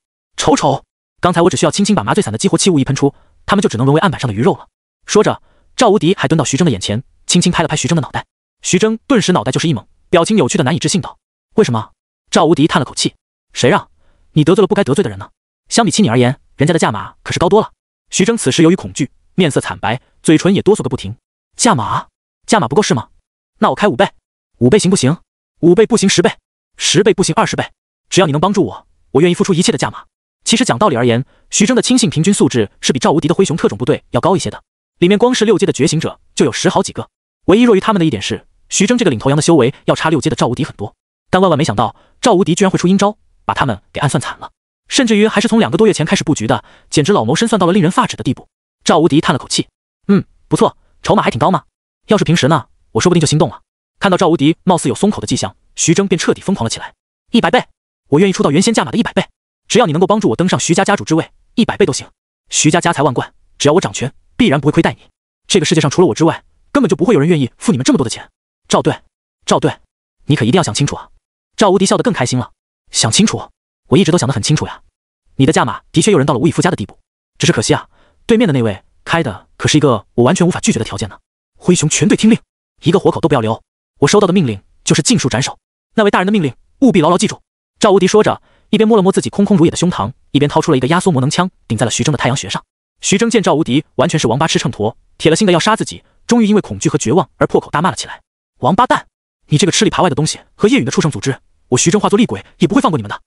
刚才我只需要轻轻把麻醉散的激活气物一喷出，他们就只能沦为案板上的鱼肉了。说着，赵无敌还蹲到徐峥的眼前，轻轻拍了拍徐峥的脑袋。徐峥顿时脑袋就是一懵，表情扭曲的难以置信道：为什么？赵无敌叹了口气，谁让你得罪了不该得罪的人呢？相比起你而言，人家的价码可是高多了。徐峥此时由于恐惧，面色惨白，嘴唇也哆嗦个不停。价码不够是吗？那我开5倍，5倍行不行？5倍不行10倍，10倍不行20倍，只要你能帮助我，我愿意付出一切的价码。其实讲道理而言，徐峥的亲信平均素质是比赵无敌的灰熊特种部队要高一些的，里面光是6阶的觉醒者就有10好几个。唯一弱于他们的一点是，徐峥这个领头羊的修为要差6阶的赵无敌很多。但万万没想到，赵无敌居然会出阴招，把他们给暗算惨了，甚至于还是从2个多月前开始布局的，简直老谋深算到了令人发指的地步。赵无敌叹了口气，不错，筹码还挺高嘛。要是平时呢，我说不定就心动了。看到赵无敌貌似有松口的迹象，徐峥便彻底疯狂了起来。100倍，我愿意出到原先价码的100倍，只要你能够帮助我登上徐家家主之位，100倍都行。徐家家财万贯，只要我掌权，必然不会亏待你。这个世界上除了我之外，根本就不会有人愿意付你们这么多的钱。赵队，赵队，你可一定要想清楚啊！赵无敌笑得更开心了。想清楚？我一直都想得很清楚呀。你的价码的确诱人到了无以复加的地步，只是可惜啊，对面的那位开的可是一个我完全无法拒绝的条件呢。灰熊全队听令，一个活口都不要留。我收到的命令就是尽数斩首，那位大人的命令务必牢牢记住。赵无敌说着，一边摸了摸自己空空如也的胸膛，一边掏出了一个压缩魔能枪，顶在了徐峥的太阳穴上。徐峥见赵无敌完全是王八吃秤砣，铁了心的要杀自己，终于因为恐惧和绝望而破口大骂了起来：王八蛋，你这个吃里扒外的东西和叶允的畜生组织，我徐峥化作厉鬼也不会放过你们的！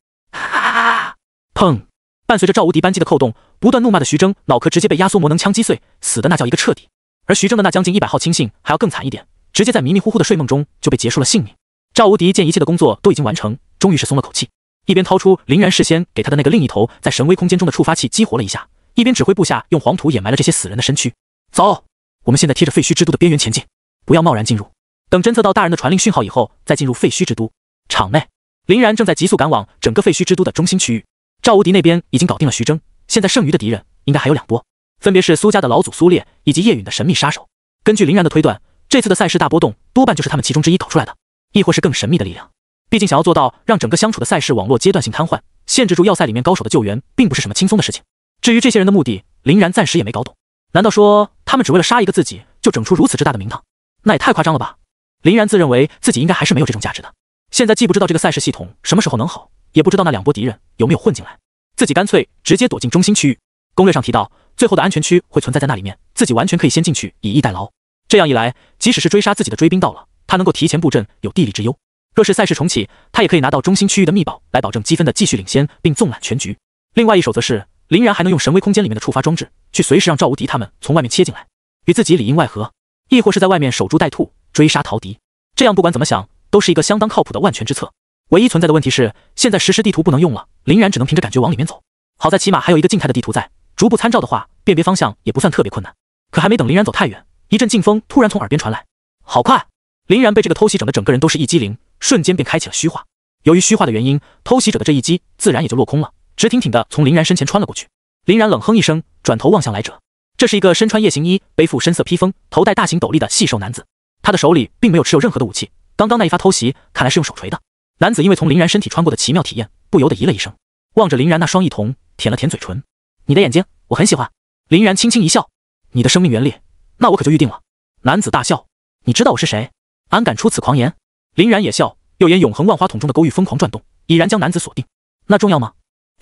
砰！伴随着赵无敌扳机的扣动，不断怒骂的徐峥脑壳直接被压缩魔能枪击碎，死的那叫一个彻底。而徐峥的那将近100号亲信还要更惨一点，直接在迷迷糊糊的睡梦中就被结束了性命。赵无敌见一切的工作都已经完成，终于是松了口气，一边掏出林然事先给他的那个另一头在神威空间中的触发器激活了一下，一边指挥部下用黄土掩埋了这些死人的身躯。走，我们现在贴着废墟之都的边缘前进，不要贸然进入，等侦测到大人的传令讯号以后再进入废墟之都。场内，林然正在急速赶往整个废墟之都的中心区域。赵无敌那边已经搞定了徐峥，现在剩余的敌人应该还有2波，分别是苏家的老祖苏烈以及叶允的神秘杀手。根据林然的推断，这次的赛事大波动多半就是他们其中之一搞出来的，亦或是更神秘的力量。毕竟想要做到让整个相处的赛事网络阶段性瘫痪，限制住要塞里面高手的救援，并不是什么轻松的事情。至于这些人的目的，林然暂时也没搞懂。难道说他们只为了杀一个自己，就整出如此之大的名堂？那也太夸张了吧！林然自认为自己应该还是没有这种价值的。现在既不知道这个赛事系统什么时候能好，也不知道那2波敌人有没有混进来，自己干脆直接躲进中心区域。攻略上提到，最后的安全区会存在在那里面，自己完全可以先进去以逸待劳。这样一来，即使是追杀自己的追兵到了，他能够提前布阵，有地利之优。若是赛事重启，他也可以拿到中心区域的密宝，来保证积分的继续领先，并纵览全局。另外一手则是，林然还能用神威空间里面的触发装置，去随时让赵无敌他们从外面切进来，与自己里应外合，亦或是在外面守株待兔，追杀逃敌。这样不管怎么想，都是一个相当靠谱的万全之策。唯一存在的问题是，现在实时地图不能用了，林然只能凭着感觉往里面走。好在起码还有一个静态的地图在，逐步参照的话，辨别方向也不算特别困难。可还没等林然走太远，一阵劲风突然从耳边传来。好快！林然被这个偷袭整的整个人都是一激灵，瞬间便开启了虚化。由于虚化的原因，偷袭者的这一击自然也就落空了，直挺挺的从林然身前穿了过去。林然冷哼一声，转头望向来者，这是一个身穿夜行衣、背负深色披风、头戴大型斗笠的细瘦男子。他的手里并没有持有任何的武器，刚刚那一发偷袭看来是用手锤的。男子因为从林然身体穿过的奇妙体验，不由得咦了一声，望着林然那双异瞳，舔了舔嘴唇。你的眼睛我很喜欢。林然轻轻一笑，你的生命原力，那我可就预定了。男子大笑，你知道我是谁？安敢出此狂言？林然也笑，右眼永恒万花筒中的勾玉疯狂转动，已然将男子锁定。那重要吗？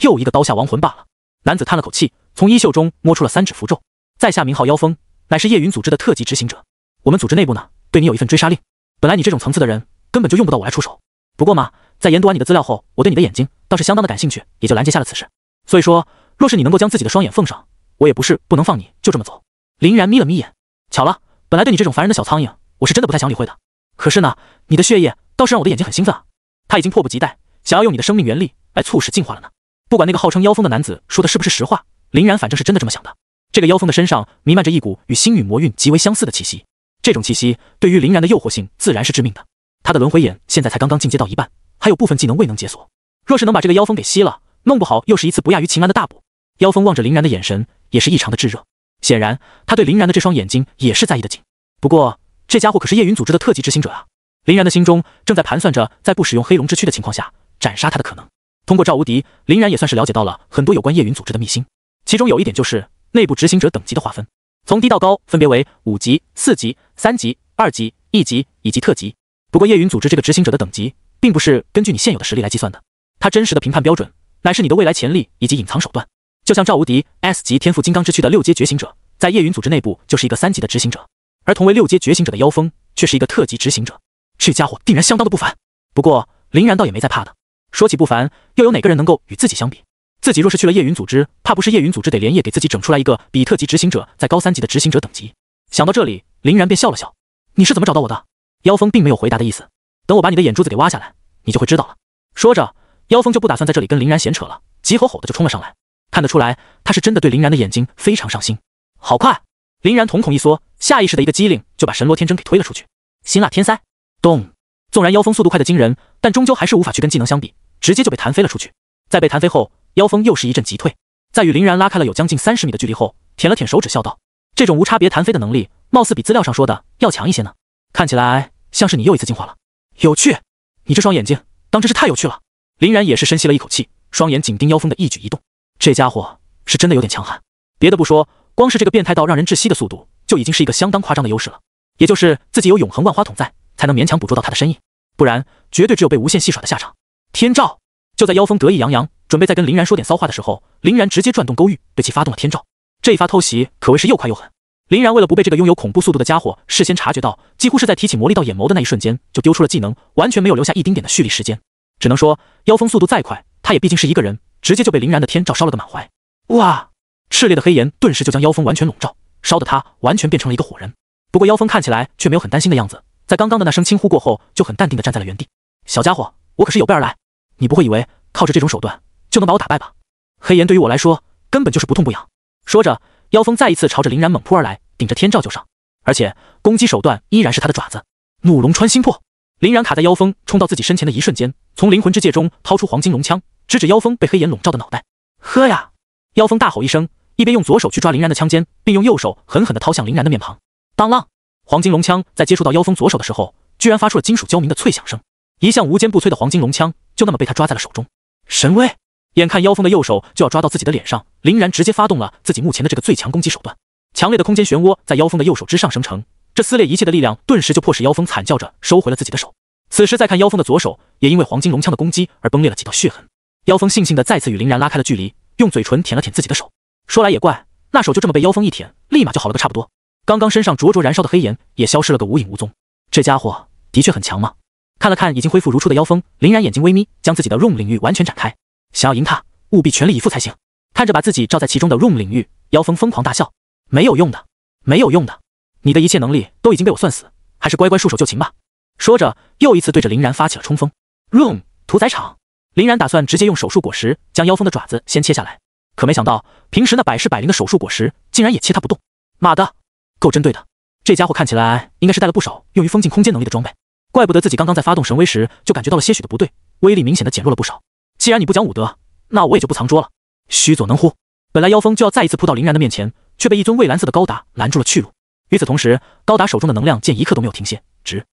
又一个刀下亡魂罢了。男子叹了口气，从衣袖中摸出了3指符咒，在下名号妖风，乃是叶云组织的特级执行者。我们组织内部呢，对你有一份追杀令。本来你这种层次的人，根本就用不到我来出手。不过嘛，在研读完你的资料后，我对你的眼睛倒是相当的感兴趣，也就拦截下了此事。所以说，若是你能够将自己的双眼奉上，我也不是不能放你就这么走。林然眯了眯眼，巧了，本来对你这种烦人的小苍蝇，我是真的不太想理会的。可是呢，你的血液倒是让我的眼睛很兴奋啊。他已经迫不及待，想要用你的生命原力来促使进化了呢。不管那个号称妖风的男子说的是不是实话，林然反正是真的这么想的。这个妖风的身上弥漫着一股与星陨魔韵极为相似的气息，这种气息对于林然的诱惑性自然是致命的。他的轮回眼现在才刚刚进阶到一半，还有部分技能未能解锁。若是能把这个妖风给吸了，弄不好又是一次不亚于秦岚的大补。妖风望着林然的眼神也是异常的炙热，显然他对林然的这双眼睛也是在意的紧。不过这家伙可是夜云组织的特级执行者啊！林然的心中正在盘算着，在不使用黑龙之躯的情况下斩杀他的可能。通过赵无敌，林然也算是了解到了很多有关夜云组织的秘辛，其中有一点就是内部执行者等级的划分，从低到高分别为5级、4级、3级、2级、1级以及特级。不过夜云组织这个执行者的等级并不是根据你现有的实力来计算的，它真实的评判标准乃是你的未来潜力以及隐藏手段。就像赵无敌 S 级天赋金刚之躯的6阶觉醒者，在夜云组织内部就是一个3级的执行者，而同为6阶觉醒者的妖风却是一个特级执行者。这家伙定然相当的不凡。不过林然倒也没在怕的，说起不凡，又有哪个人能够与自己相比？自己若是去了夜云组织，怕不是夜云组织得连夜给自己整出来一个比特级执行者再高3级的执行者等级。想到这里，林然便笑了笑，你是怎么找到我的？妖风并没有回答的意思，等我把你的眼珠子给挖下来，你就会知道了。说着，妖风就不打算在这里跟林然闲扯了，急吼吼的就冲了上来。看得出来，他是真的对林然的眼睛非常上心。好快！林然瞳孔一缩，下意识的一个机灵就把神罗天真给推了出去。辛辣天塞，动！纵然妖风速度快得惊人，但终究还是无法去跟技能相比，直接就被弹飞了出去。在被弹飞后，妖风又是一阵急退，在与林然拉开了有将近30米的距离后，舔了舔手指笑道：“这种无差别弹飞的能力，貌似比资料上说的要强一些呢。看起来像是你又一次进化了，有趣！你这双眼睛当真是太有趣了。”林然也是深吸了一口气，双眼紧盯妖风的一举一动。这家伙是真的有点强悍。别的不说，光是这个变态到让人窒息的速度，就已经是一个相当夸张的优势了。也就是自己有永恒万花筒在，才能勉强捕捉到他的身影，不然绝对只有被无限戏耍的下场。天照！就在妖风得意洋洋，准备再跟林然说点骚话的时候，林然直接转动勾玉，对其发动了天照。这一发偷袭可谓是又快又狠。林然为了不被这个拥有恐怖速度的家伙事先察觉到，几乎是在提起魔力到眼眸的那一瞬间就丢出了技能，完全没有留下一丁点的蓄力时间。只能说妖风速度再快，他也毕竟是一个人，直接就被林然的天照烧了个满怀。哇！炽烈的黑炎顿时就将妖风完全笼罩，烧得他完全变成了一个火人。不过妖风看起来却没有很担心的样子，在刚刚的那声轻呼过后，就很淡定地站在了原地。小家伙，我可是有备而来，你不会以为靠着这种手段就能把我打败吧？黑炎对于我来说根本就是不痛不痒。说着，妖风再一次朝着林然猛扑而来，顶着天照就上，而且攻击手段依然是他的爪子。怒龙穿心破！林然卡在妖风冲到自己身前的一瞬间，从灵魂之戒中掏出黄金龙枪，直指妖风被黑炎笼罩的脑袋。呵呀！妖风大吼一声，一边用左手去抓林然的枪尖，并用右手狠狠地掏向林然的面庞。当啷！黄金龙枪在接触到妖风左手的时候，居然发出了金属交鸣的脆响声。一向无坚不摧的黄金龙枪就那么被他抓在了手中。神威！眼看妖风的右手就要抓到自己的脸上，林然直接发动了自己目前的这个最强攻击手段。强烈的空间漩涡在妖风的右手之上生成，这撕裂一切的力量顿时就迫使妖风惨叫着收回了自己的手。此时再看妖风的左手，也因为黄金龙枪的攻击而崩裂了几道血痕。妖风悻悻地再次与林然拉开了距离，用嘴唇舔了舔自己的手。说来也怪，那手就这么被妖风一舔，立马就好了个差不多。刚刚身上灼灼燃烧的黑炎也消失了个无影无踪。这家伙的确很强吗？看了看已经恢复如初的妖风，林然眼睛微眯，将自己的 room 领域完全展开。想要赢他，务必全力以赴才行。看着把自己罩在其中的 room 领域，妖风疯狂大笑。没有用的，没有用的，你的一切能力都已经被我算死，还是乖乖束手就擒吧。说着，又一次对着林然发起了冲锋。room 屠宰场，林然打算直接用手术果实将妖风的爪子先切下来，可没想到平时那百试百灵的手术果实竟然也切他不动。妈的，够针对的。这家伙看起来应该是带了不少用于封禁空间能力的装备，怪不得自己刚刚在发动神威时就感觉到了些许的不对，威力明显的减弱了不少。既然你不讲武德，那我也就不藏拙了。须佐能乎！本来妖风就要再一次扑到林然的面前，却被一尊蔚蓝色的高达拦住了去路。与此同时，高达手中的能量剑一刻都没有停歇，直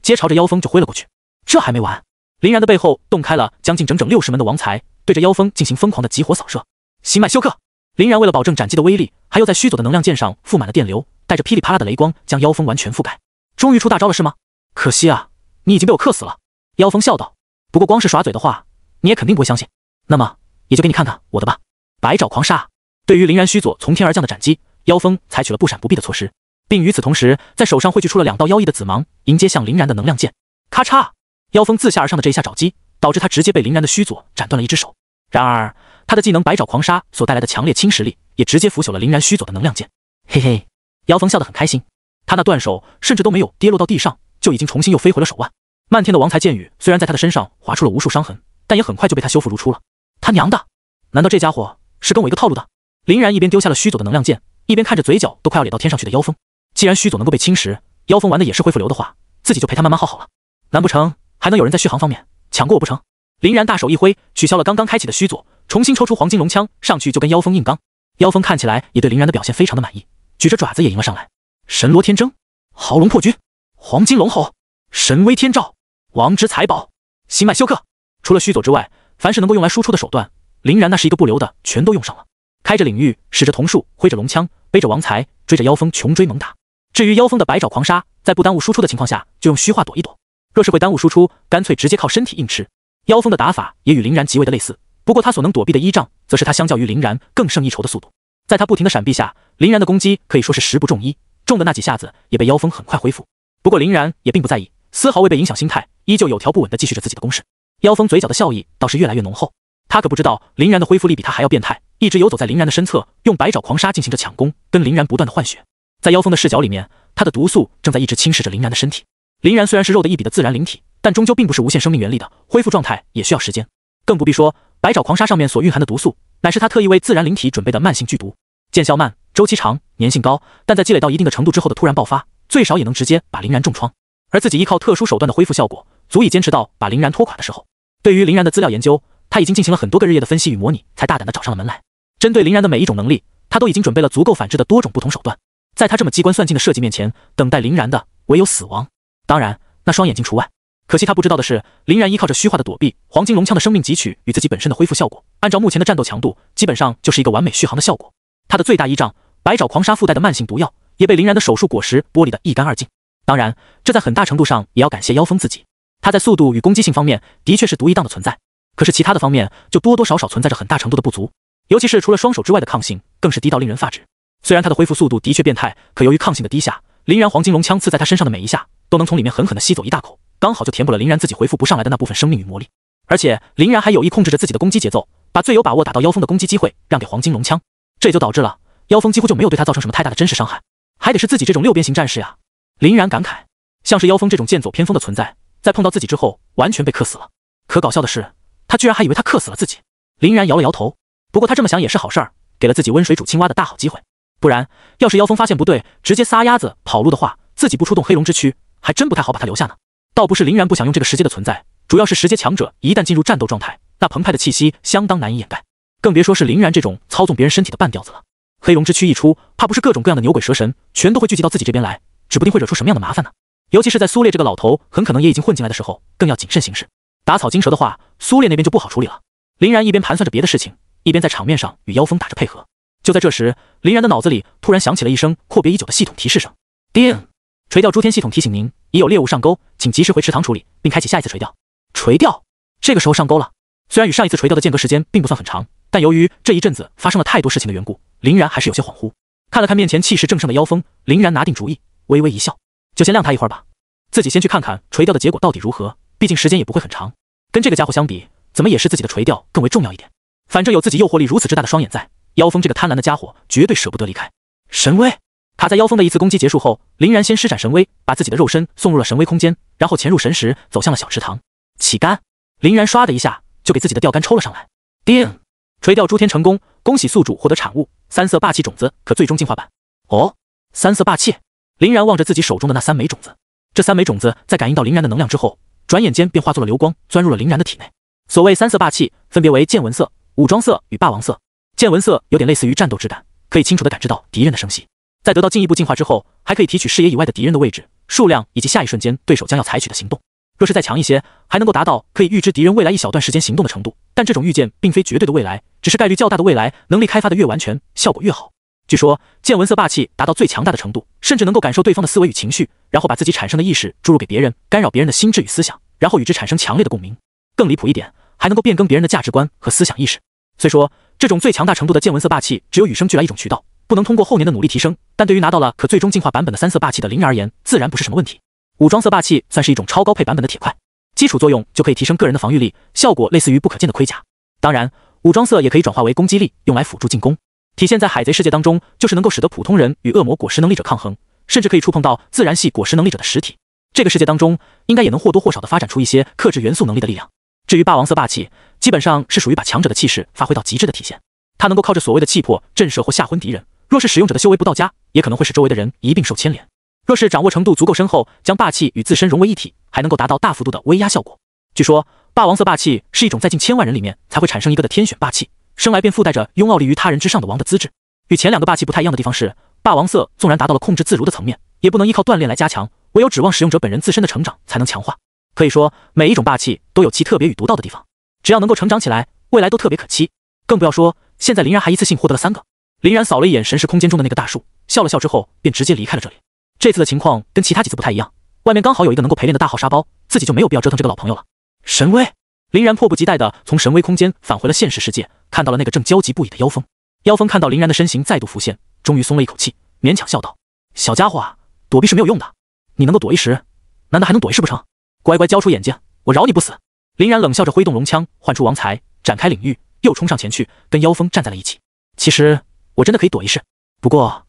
接朝着妖风就挥了过去。这还没完，林然的背后洞开了将近整整60门的王材，对着妖风进行疯狂的集火扫射。星脉休克！林然为了保证斩击的威力，还又在须佐的能量剑上覆满了电流，带着噼里啪啦的雷光将妖风完全覆盖。终于出大招了是吗？可惜啊，你已经被我克死了。妖风笑道。不过光是耍嘴的话，你也肯定不会相信。那么也就给你看看我的吧。百爪狂杀！对于林然须佐从天而降的斩击，妖风采取了不闪不避的措施，并与此同时在手上汇聚出了2道妖异的紫芒，迎接向林然的能量剑。咔嚓！妖风自下而上的这一下爪击，导致他直接被林然的须佐斩断了一只手。然而他的技能百爪狂杀所带来的强烈侵蚀力，也直接腐朽了林然须佐的能量剑。嘿嘿，妖风笑得很开心，他那断手甚至都没有跌落到地上，就已经重新又飞回了手腕。漫天的王材剑雨虽然在他的身上划出了无数伤痕，但也很快就被他修复如初了。他娘的，难道这家伙是跟我一个套路的？林然一边丢下了须佐的能量剑，一边看着嘴角都快要咧到天上去的妖风。既然须佐能够被侵蚀，妖风玩的也是恢复流的话，自己就陪他慢慢耗好了。难不成还能有人在续航方面抢过我不成？林然大手一挥，取消了刚刚开启的须佐，重新抽出黄金龙枪，上去就跟妖风硬刚。妖风看起来也对林然的表现非常的满意，举着爪子也迎了上来。神罗天征，豪龙破军，黄金龙吼，神威天照，王之财宝，星脉休克。除了须佐之外，凡是能够用来输出的手段，林然那是一个不留的全都用上了。开着领域，使着瞳术，挥着龙枪，背着王财，追着妖风穷追猛打。至于妖风的百爪狂杀，在不耽误输出的情况下，就用虚化躲一躲；若是会耽误输出，干脆直接靠身体硬吃。妖风的打法也与林然极为的类似，不过他所能躲避的依仗，则是他相较于林然更胜一筹的速度。在他不停的闪避下，林然的攻击可以说是10不中1，中的那几下子也被妖风很快恢复。不过林然也并不在意，丝毫未被影响心态，依旧有条不紊地继续着自己的攻势。妖风嘴角的笑意倒是越来越浓厚，他可不知道林然的恢复力比他还要变态，一直游走在林然的身侧，用百爪狂杀进行着抢攻，跟林然不断的换血。在妖风的视角里面，他的毒素正在一直侵蚀着林然的身体。林然虽然是肉的一笔的自然灵体，但终究并不是无限生命原力的，恢复状态也需要时间。更不必说百爪狂杀上面所蕴含的毒素，乃是他特意为自然灵体准备的慢性剧毒。见效慢，周期长，粘性高，但在积累到一定的程度之后的突然爆发，最少也能直接把林然重创。而自己依靠特殊手段的恢复效果，足以坚持到把林然拖垮的时候。对于林然的资料研究，他已经进行了很多个日夜的分析与模拟，才大胆地找上了门来。针对林然的每一种能力，他都已经准备了足够反制的多种不同手段。在他这么机关算尽的设计面前，等待林然的唯有死亡，当然那双眼睛除外。可惜他不知道的是，林然依靠着虚化的躲避、黄金龙枪的生命汲取与自己本身的恢复效果，按照目前的战斗强度，基本上就是一个完美续航的效果。他的最大依仗百爪狂鲨附带的慢性毒药，也被林然的手术果实剥离得一干二净。当然，这在很大程度上也要感谢妖风自己，他在速度与攻击性方面的确是独一档的存在，可是其他的方面就多多少少存在着很大程度的不足，尤其是除了双手之外的抗性，更是低到令人发指。虽然他的恢复速度的确变态，可由于抗性的低下，林然黄金龙枪刺在他身上的每一下，都能从里面狠狠地吸走一大口，刚好就填补了林然自己恢复不上来的那部分生命与魔力。而且林然还有意控制着自己的攻击节奏，把最有把握打到妖风的攻击机会让给黄金龙枪，这也就导致了妖风几乎就没有对他造成什么太大的真实伤害，还得是自己这种六边形战士呀。林然感慨，像是妖风这种剑走偏锋的存在，在碰到自己之后完全被克死了。可搞笑的是，他居然还以为他克死了自己。林然摇了摇头，不过他这么想也是好事儿，给了自己温水煮青蛙的大好机会。不然要是妖风发现不对，直接撒丫子跑路的话，自己不出动黑龙之躯，还真不太好把他留下呢。倒不是林然不想用这个石阶的存在，主要是石阶强者一旦进入战斗状态，那澎湃的气息相当难以掩盖，更别说是林然这种操纵别人身体的半吊子了。黑龙之躯一出，怕不是各种各样的牛鬼蛇神全都会聚集到自己这边来，指不定会惹出什么样的麻烦呢。尤其是在苏烈这个老头很可能也已经混进来的时候，更要谨慎行事。打草惊蛇的话，苏烈那边就不好处理了。林然一边盘算着别的事情，一边在场面上与妖风打着配合。就在这时，林然的脑子里突然响起了一声阔别已久的系统提示声。叮！垂钓诸天系统提醒您，已有猎物上钩，请及时回池塘处理，并开启下一次垂钓。垂钓？这个时候上钩了。虽然与上一次垂钓的间隔时间并不算很长，但由于这一阵子发生了太多事情的缘故，林然还是有些恍惚。看了看面前气势正盛的妖风，林然拿定主意，微微一笑，就先晾他一会儿吧，自己先去看看垂钓的结果到底如何，毕竟时间也不会很长。跟这个家伙相比，怎么也是自己的垂钓更为重要一点。反正有自己诱惑力如此之大的双眼在，妖风这个贪婪的家伙绝对舍不得离开。神威卡在妖风的一次攻击结束后，林然先施展神威，把自己的肉身送入了神威空间，然后潜入神石，走向了小池塘。起竿，林然唰的一下就给自己的钓竿抽了上来。叮！垂钓诸天成功，恭喜宿主获得产物三色霸气种子，可最终进化版。哦，三色霸气！林然望着自己手中的那3枚种子，这3枚种子在感应到林然的能量之后，转眼间便化作了流光，钻入了林然的体内。所谓三色霸气，分别为见闻色、武装色与霸王色。见闻色有点类似于战斗之感，可以清楚地感知到敌人的声息。在得到进一步进化之后，还可以提取视野以外的敌人的位置、数量以及下一瞬间对手将要采取的行动。若是再强一些，还能够达到可以预知敌人未来一小段时间行动的程度。但这种预见并非绝对的未来，只是概率较大的未来，能力开发的越完全，效果越好。据说见闻色霸气达到最强大的程度，甚至能够感受对方的思维与情绪，然后把自己产生的意识注入给别人，干扰别人的心智与思想，然后与之产生强烈的共鸣。更离谱一点，还能够变更别人的价值观和思想意识。虽说这种最强大程度的见闻色霸气只有与生俱来一种渠道，不能通过后年的努力提升，但对于拿到了可最终进化版本的三色霸气的林然而言，自然不是什么问题。武装色霸气算是一种超高配版本的铁块，基础作用就可以提升个人的防御力，效果类似于不可见的盔甲。当然，武装色也可以转化为攻击力，用来辅助进攻。体现在海贼世界当中，就是能够使得普通人与恶魔果实能力者抗衡，甚至可以触碰到自然系果实能力者的实体。这个世界当中，应该也能或多或少的发展出一些克制元素能力的力量。至于霸王色霸气，基本上是属于把强者的气势发挥到极致的体现。它能够靠着所谓的气魄震慑或吓昏敌人，若是使用者的修为不到家，也可能会使周围的人一并受牵连。若是掌握程度足够深厚，将霸气与自身融为一体，还能够达到大幅度的威压效果。据说霸王色霸气是一种在近千万人里面才会产生一个的天选霸气，生来便附带着拥傲立于他人之上的王的资质。与前2个霸气不太一样的地方是，霸王色纵然达到了控制自如的层面，也不能依靠锻炼来加强，唯有指望使用者本人自身的成长才能强化。可以说每一种霸气都有其特别与独到的地方，只要能够成长起来，未来都特别可期。更不要说现在林然还一次性获得了3个。林然扫了一眼神识空间中的那个大树，笑了笑之后便直接离开了这里。这次的情况跟其他几次不太一样，外面刚好有一个能够陪练的大号沙包，自己就没有必要折腾这个老朋友了。神威！林然迫不及待地从神威空间返回了现实世界，看到了那个正焦急不已的妖风。妖风看到林然的身形再度浮现，终于松了一口气，勉强笑道：“小家伙啊，躲避是没有用的，你能够躲一时，难道还能躲一世不成？乖乖交出眼睛，我饶你不死！”林然冷笑着挥动龙枪，唤出王才，展开领域，又冲上前去，跟妖风站在了一起。其实我真的可以躲一世，不过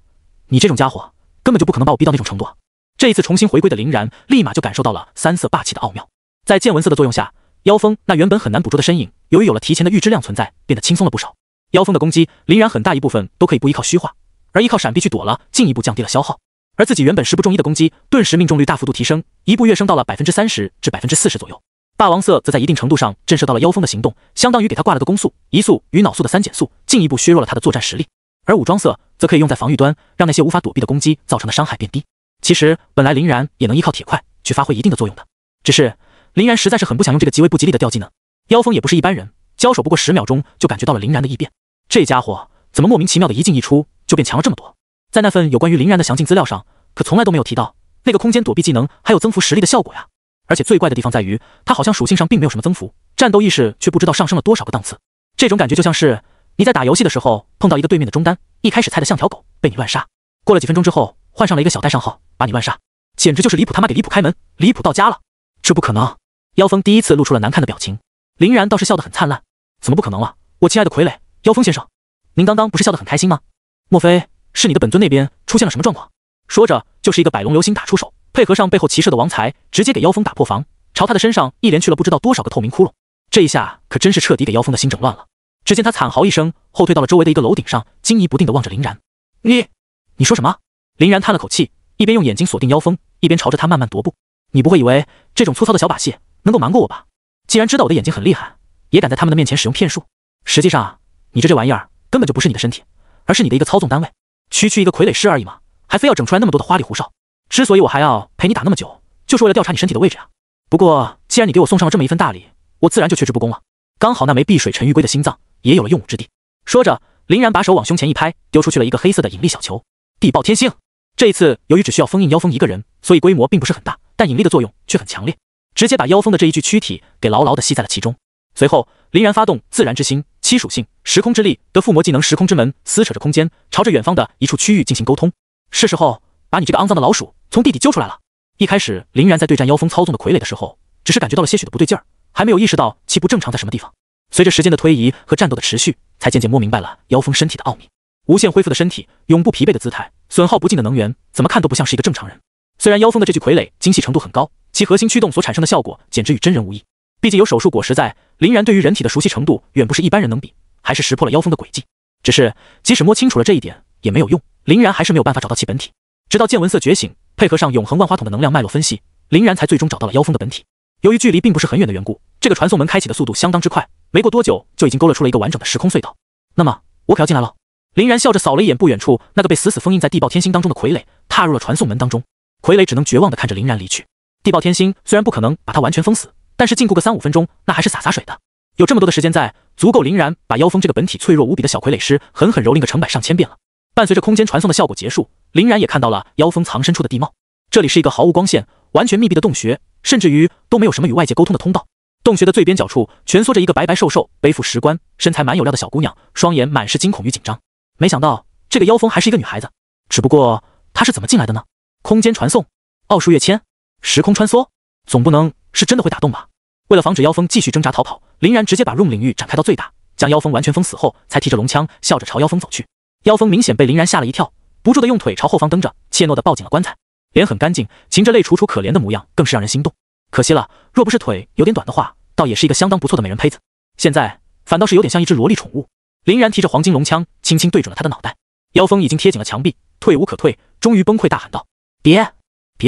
你这种家伙根本就不可能把我逼到那种程度啊！这一次重新回归的林然，立马就感受到了三色霸气的奥妙。在见闻色的作用下，妖风那原本很难捕捉的身影，由于有了提前的预知量存在，变得轻松了不少。妖风的攻击，林然很大一部分都可以不依靠虚化，而依靠闪避去躲了，进一步降低了消耗。而自己原本10不中1的攻击，顿时命中率大幅度提升，一步跃升到了30%至40%左右。霸王色则在一定程度上震慑到了妖风的行动，相当于给他挂了个攻速、移速与脑速的3减速，进一步削弱了他的作战实力。而武装色则可以用在防御端，让那些无法躲避的攻击造成的伤害变低。其实本来林然也能依靠铁块去发挥一定的作用的，只是林然实在是很不想用这个极为不吉利的掉技能。妖风也不是一般人，交手不过10秒钟就感觉到了林然的异变，这家伙怎么莫名其妙的一进一出就变强了这么多？在那份有关于林然的详尽资料上，可从来都没有提到那个空间躲避技能还有增幅实力的效果呀。而且最怪的地方在于，他好像属性上并没有什么增幅，战斗意识却不知道上升了多少个档次。这种感觉就像是你在打游戏的时候碰到一个对面的中单，一开始菜的像条狗，被你乱杀，过了几分钟之后换上了一个小戴上号，把你乱杀，简直就是离谱他妈给离谱开门，离谱到家了。这不可能！妖风第一次露出了难看的表情，林然倒是笑得很灿烂。怎么不可能了？我亲爱的傀儡妖风先生，您刚刚不是笑得很开心吗？莫非是你的本尊那边出现了什么状况？说着就是一个百龙流星打出手，配合上背后骑射的王财，直接给妖风打破防，朝他的身上一连去了不知道多少个透明窟窿。这一下可真是彻底给妖风的心整乱了。只见他惨嚎一声，后退到了周围的一个楼顶上，惊疑不定地望着林然。你说什么？林然叹了口气，一边用眼睛锁定妖风，一边朝着他慢慢踱步。你不会以为这种粗糙的小把戏能够瞒过我吧？既然知道我的眼睛很厉害，也敢在他们的面前使用骗术，实际上你这玩意儿根本就不是你的身体，而是你的一个操纵单位，区一个傀儡师而已嘛，还非要整出来那么多的花里胡哨。之所以我还要陪你打那么久，就是为了调查你身体的位置啊。不过既然你给我送上了这么一份大礼，我自然就却之不恭了。刚好那枚碧水沉鱼龟的心脏也有了用武之地。说着，林然把手往胸前一拍，丢出去了一个黑色的引力小球。地爆天星。这一次由于只需要封印妖风一个人，所以规模并不是很大，但引力的作用却很强烈，直接把妖风的这一具躯体给牢牢地吸在了其中。随后林然发动自然之心、七属性、时空之力的附魔技能时空之门，撕扯着空间，朝着远方的一处区域进行沟通。是时候把你这个肮脏的老鼠从地底揪出来了。一开始林然在对战妖风操纵的傀儡的时候，只是感觉到了些许的不对劲儿，还没有意识到其不正常在什么地方。随着时间的推移和战斗的持续，才渐渐摸明白了妖风身体的奥秘。无限恢复的身体，永不疲惫的姿态，损耗不尽的能源，怎么看都不像是一个正常人。虽然妖风的这具傀儡精细程度很高，其核心驱动所产生的效果简直与真人无异，毕竟有手术果实在，林然对于人体的熟悉程度远不是一般人能比，还是识破了妖风的诡计。只是即使摸清楚了这一点也没有用，林然还是没有办法找到其本体。直到见闻色觉醒，配合上永恒万花筒的能量脉络分析，林然才最终找到了妖风的本体。由于距离并不是很远的缘故，这个传送门开启的速度相当之快，没过多久就已经勾勒出了一个完整的时空隧道。那么我可要进来了。林然笑着扫了一眼不远处那个被死死封印在地爆天星当中的傀儡，踏入了传送门当中。傀儡只能绝望地看着林然离去。地爆天星虽然不可能把他完全封死，但是禁锢个3-5分钟那还是洒水的。有这么多的时间在，足够林然把妖风这个本体脆弱无比的小傀儡师狠狠蹂躏个成百上千遍了。伴随着空间传送的效果结束，林然也看到了妖风藏身处的地貌。这里是一个毫无光线、完全密闭的洞穴，甚至于都没有什么与外界沟通的通道。洞穴的最边角处蜷缩着一个白白瘦瘦、背负石棺、身材蛮有料的小姑娘，双眼满是惊恐与紧张。没想到这个妖风还是一个女孩子，只不过她是怎么进来的呢？空间传送、奥数跃迁、时空穿梭，总不能是真的会打洞吧？为了防止妖风继续挣扎逃跑，林然直接把 room 领域展开到最大，将妖风完全封死后，才提着龙枪笑着朝妖风走去。妖风明显被林然吓了一跳，不住地用腿朝后方蹬着，怯懦地抱紧了棺材，脸很干净，噙着泪楚楚可怜的模样，更是让人心动。可惜了，若不是腿有点短的话，倒也是一个相当不错的美人胚子。现在反倒是有点像一只萝莉宠物。林然提着黄金龙枪，轻轻对准了他的脑袋。妖风已经贴紧了墙壁，退无可退，终于崩溃大喊道：别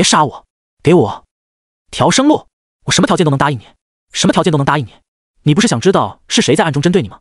杀我，给我条生路，我什么条件都能答应你，什么条件都能答应你。你不是想知道是谁在暗中针对你吗？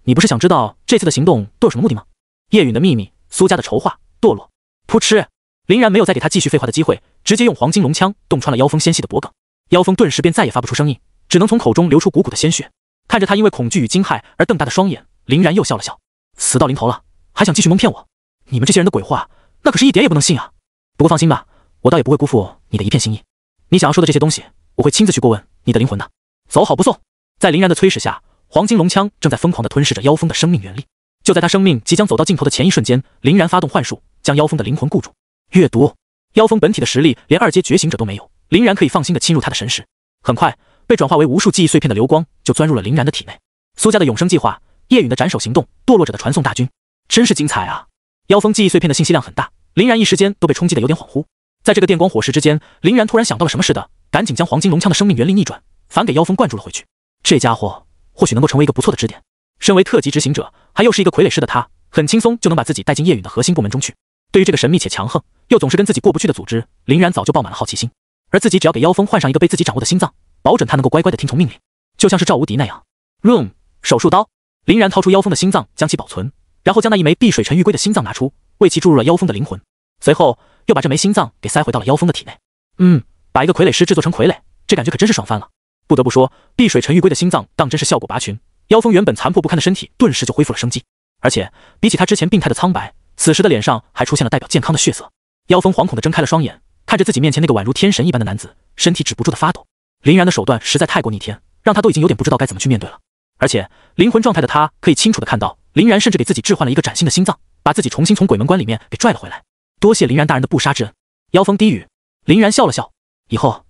你不是想知道这次的行动都有什么目的吗？叶允的秘密，苏家的筹划，堕落。噗嗤！林然没有再给他继续废话的机会，直接用黄金龙枪洞穿了妖风纤细的脖颈。妖风顿时便再也发不出声音，只能从口中流出汩汩的鲜血。看着他因为恐惧与惊骇而瞪大的双眼，林然又笑了笑。死到临头了，还想继续蒙骗我？你们这些人的鬼话，那可是一点也不能信啊！不过放心吧，我倒也不会辜负你的一片心意。你想要说的这些东西，我会亲自去过问你的灵魂的。走好不送！在林然的催使下，黄金龙枪正在疯狂地吞噬着妖风的生命原力。就在他生命即将走到尽头的前一瞬间，林然发动幻术，将妖风的灵魂固住。阅读妖风本体的实力连2阶觉醒者都没有，林然可以放心地侵入他的神识。很快，被转化为无数记忆碎片的流光就钻入了林然的体内。苏家的永生计划，叶允的斩首行动，堕落者的传送大军，真是精彩啊！妖风记忆碎片的信息量很大，林然一时间都被冲击得有点恍惚。在这个电光火石之间，林然突然想到了什么似的，赶紧将黄金龙枪的生命原力逆转，反给妖风灌注了回去。这家伙或许能够成为一个不错的支点。身为特级执行者，还又是一个傀儡师的他，很轻松就能把自己带进叶允的核心部门中去。对于这个神秘且强横又总是跟自己过不去的组织，林然早就爆满了好奇心。而自己只要给妖风换上一个被自己掌握的心脏，保准他能够乖乖的听从命令，就像是赵无敌那样。Room 手术刀，林然掏出妖风的心脏，将其保存，然后将那一枚碧水沉玉龟的心脏拿出，为其注入了妖风的灵魂。随后又把这枚心脏给塞回到了妖风的体内。把一个傀儡师制作成傀儡，这感觉可真是爽翻了。不得不说，碧水沉玉龟的心脏当真是效果拔群，妖风原本残破不堪的身体顿时就恢复了生机。而且比起他之前病态的苍白，此时的脸上还出现了代表健康的血色。妖风惶恐地睁开了双眼，看着自己面前那个宛如天神一般的男子，身体止不住的发抖。林然的手段实在太过逆天，让他都已经有点不知道该怎么去面对了。而且灵魂状态的他可以清楚地看到，林然甚至给自己置换了一个崭新的心脏，把自己重新从鬼门关里面给拽了回来。多谢林然大人的不杀之恩。妖风低语。林然笑了笑，以后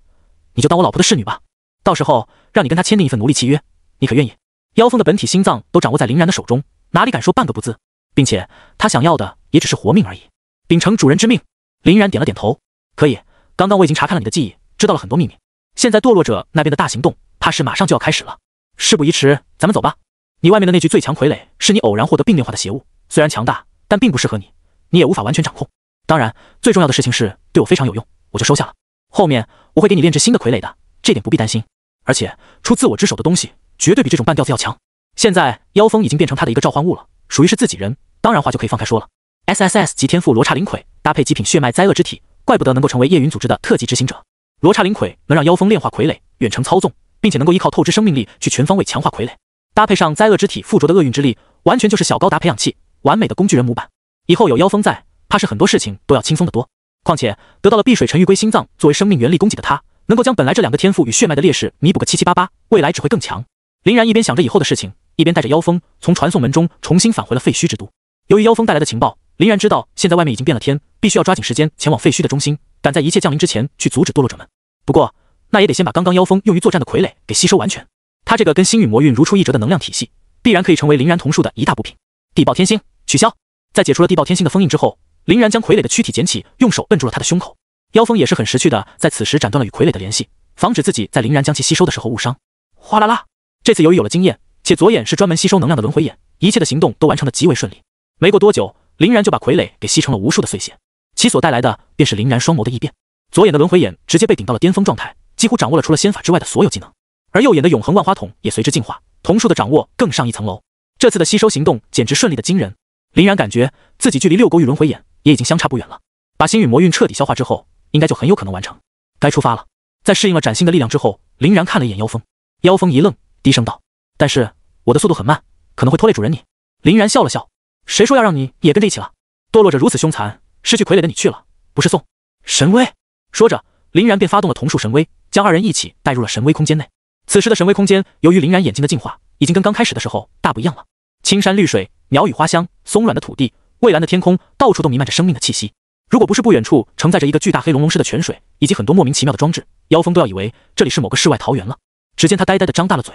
你就当我老婆的侍女吧，到时候让你跟他签订一份奴隶契约，你可愿意？妖风的本体心脏都掌握在林然的手中，哪里敢说半个不字，并且他想要的也只是活命而已。秉承主人之命，林然点了点头。可以，刚刚我已经查看了你的记忆，知道了很多秘密。现在堕落者那边的大行动怕是马上就要开始了，事不宜迟，咱们走吧。你外面的那具最强傀儡是你偶然获得并炼化的邪物，虽然强大，但并不适合你，你也无法完全掌控。当然，最重要的事情是对我非常有用，我就收下了。后面我会给你炼制新的傀儡的，这点不必担心。而且出自我之手的东西，绝对比这种半吊子要强。现在妖风已经变成他的一个召唤物了，属于是自己人，当然话就可以放开说了。SSS 级天赋罗刹灵魁，搭配极品血脉灾厄之体，怪不得能够成为叶云组织的特级执行者。罗刹灵魁能让妖风炼化傀儡，远程操纵，并且能够依靠透支生命力去全方位强化傀儡，搭配上灾厄之体附着的厄运之力，完全就是小高达培养器，完美的工具人模板。以后有妖风在，怕是很多事情都要轻松得多。况且得到了碧水沉玉龟心脏作为生命原力供给的他，能够将本来这两个天赋与血脉的劣势弥补个七七八八，未来只会更强。林然一边想着以后的事情，一边带着妖风从传送门中重新返回了废墟之都。由于妖风带来的情报，林然知道现在外面已经变了天，必须要抓紧时间前往废墟的中心，赶在一切降临之前去阻止堕落者们。不过那也得先把刚刚妖风用于作战的傀儡给吸收完全。他这个跟星陨魔运如出一辙的能量体系，必然可以成为林然瞳术的一大补品。地爆天星取消。在解除了地爆天星的封印之后，林然将傀儡的躯体捡起，用手摁住了他的胸口。妖风也是很识趣的，在此时斩断了与傀儡的联系，防止自己在林然将其吸收的时候误伤。哗啦啦，这次由于有了经验，且左眼是专门吸收能量的轮回眼，一切的行动都完成得极为顺利。没过多久，林然就把傀儡给吸成了无数的碎屑，其所带来的便是林然双眸的异变。左眼的轮回眼直接被顶到了巅峰状态，几乎掌握了除了仙法之外的所有技能，而右眼的永恒万花筒也随之进化，瞳术的掌握更上一层楼。这次的吸收行动简直顺利的惊人，林然感觉自己距离六勾玉轮回眼也已经相差不远了。把星陨魔运彻底消化之后，应该就很有可能完成。该出发了。在适应了崭新的力量之后，林然看了一眼妖风，妖风一愣，低声道：“但是我的速度很慢，可能会拖累主人你。”林然笑了笑：“谁说要让你也跟着一起了？堕落者如此凶残，失去傀儡的你去了，不是送？神威！”说着，林然便发动了瞳术神威，将二人一起带入了神威空间内。此时的神威空间，由于林然眼睛的进化，已经跟刚开始的时候大不一样了。青山绿水，鸟语花香，松软的土地，蔚蓝的天空，到处都弥漫着生命的气息。如果不是不远处承载着一个巨大黑龙龙狮的泉水，以及很多莫名其妙的装置，妖风都要以为这里是某个世外桃源了。只见他呆呆地张大了嘴，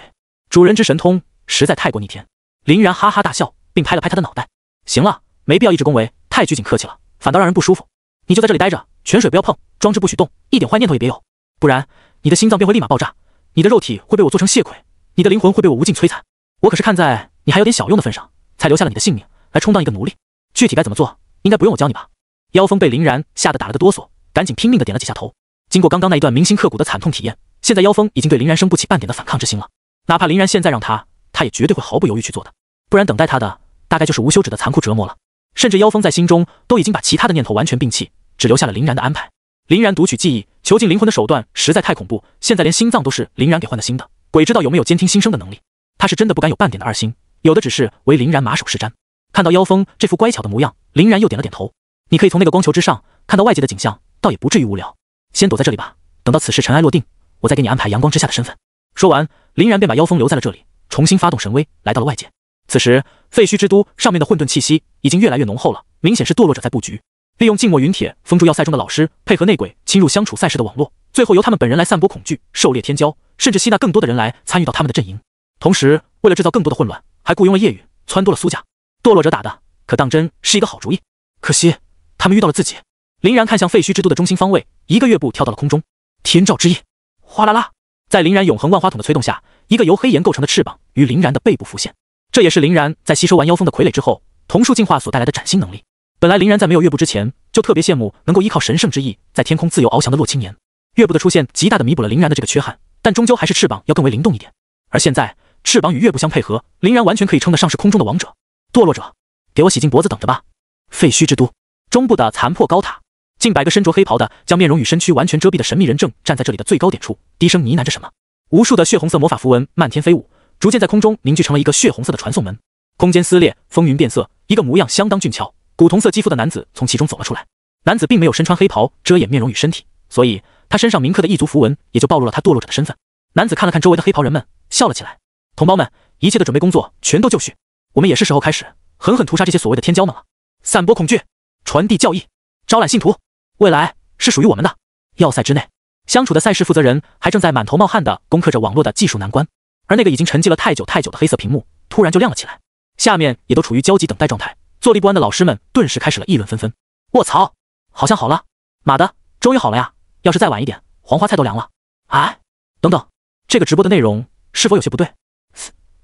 主人之神通实在太过逆天。林然哈哈大笑，并拍了拍他的脑袋：“行了，没必要一直恭维，太拘谨客气了，反倒让人不舒服。你就在这里待着，泉水不要碰，装置不许动，一点坏念头也别有，不然你的心脏便会立马爆炸，你的肉体会被我做成血傀，你的灵魂会被我无尽摧残。我可是看在你还有点小用的份上，才留下了你的性命来充当一个奴隶。具体该怎么做，应该不用我教你吧？”妖风被林然吓得打了个哆嗦，赶紧拼命地点了几下头。经过刚刚那一段铭心刻骨的惨痛体验，现在妖风已经对林然生不起半点的反抗之心了。哪怕林然现在让他也绝对会毫不犹豫去做的，不然等待他的大概就是无休止的残酷折磨了。甚至妖风在心中都已经把其他的念头完全摒弃，只留下了林然的安排。林然读取记忆、囚禁灵魂的手段实在太恐怖，现在连心脏都是林然给换的新的，鬼知道有没有监听心声的能力。他是真的不敢有半点的二心，有的只是为林然马首是瞻。看到妖风这副乖巧的模样，林然又点了点头。你可以从那个光球之上看到外界的景象，倒也不至于无聊。先躲在这里吧，等到此事尘埃落定，我再给你安排阳光之下的身份。说完，林然便把妖风留在了这里，重新发动神威，来到了外界。此时，废墟之都上面的混沌气息已经越来越浓厚了，明显是堕落者在布局，利用静默云铁封住要塞中的老师，配合内鬼侵入相处赛事的网络，最后由他们本人来散播恐惧，狩猎天骄，甚至吸纳更多的人来参与到他们的阵营。同时，为了制造更多的混乱，还雇佣了夜雨，撺掇了苏家。堕落者打的可当真是一个好主意，可惜他们遇到了自己。林然看向废墟之都的中心方位，一个跃步跳到了空中。天照之翼，哗啦啦，在林然永恒万花筒的催动下，一个由黑岩构成的翅膀于林然的背部浮现。这也是林然在吸收完妖风的傀儡之后，瞳术进化所带来的崭新能力。本来林然在没有月部之前，就特别羡慕能够依靠神圣之翼在天空自由翱翔的洛青年。月部的出现，极大的弥补了林然的这个缺憾，但终究还是翅膀要更为灵动一点。而现在，翅膀与月部相配合，林然完全可以称得上是空中的王者。堕落者，给我洗净脖子等着吧！废墟之都中部的残破高塔，近百个身着黑袍的、将面容与身躯完全遮蔽的神秘人正站在这里的最高点处，低声呢喃着什么。无数的血红色魔法符文漫天飞舞，逐渐在空中凝聚成了一个血红色的传送门。空间撕裂，风云变色，一个模样相当俊俏、古铜色肌肤的男子从其中走了出来。男子并没有身穿黑袍遮掩面容与身体，所以他身上铭刻的异族符文也就暴露了他堕落者的身份。男子看了看周围的黑袍人们，笑了起来：“同胞们，一切的准备工作全都就绪，我们也是时候开始狠狠屠杀这些所谓的天骄们了。散播恐惧，传递教义，招揽信徒，未来是属于我们的。”要塞之内，相处的赛事负责人还正在满头冒汗地攻克着网络的技术难关，而那个已经沉寂了太久的黑色屏幕突然就亮了起来，下面也都处于焦急等待状态。坐立不安的老师们顿时开始了议论纷纷。卧槽，好像好了，妈的，终于好了呀！要是再晚一点，黄花菜都凉了。哎，等等，这个直播的内容是否有些不对？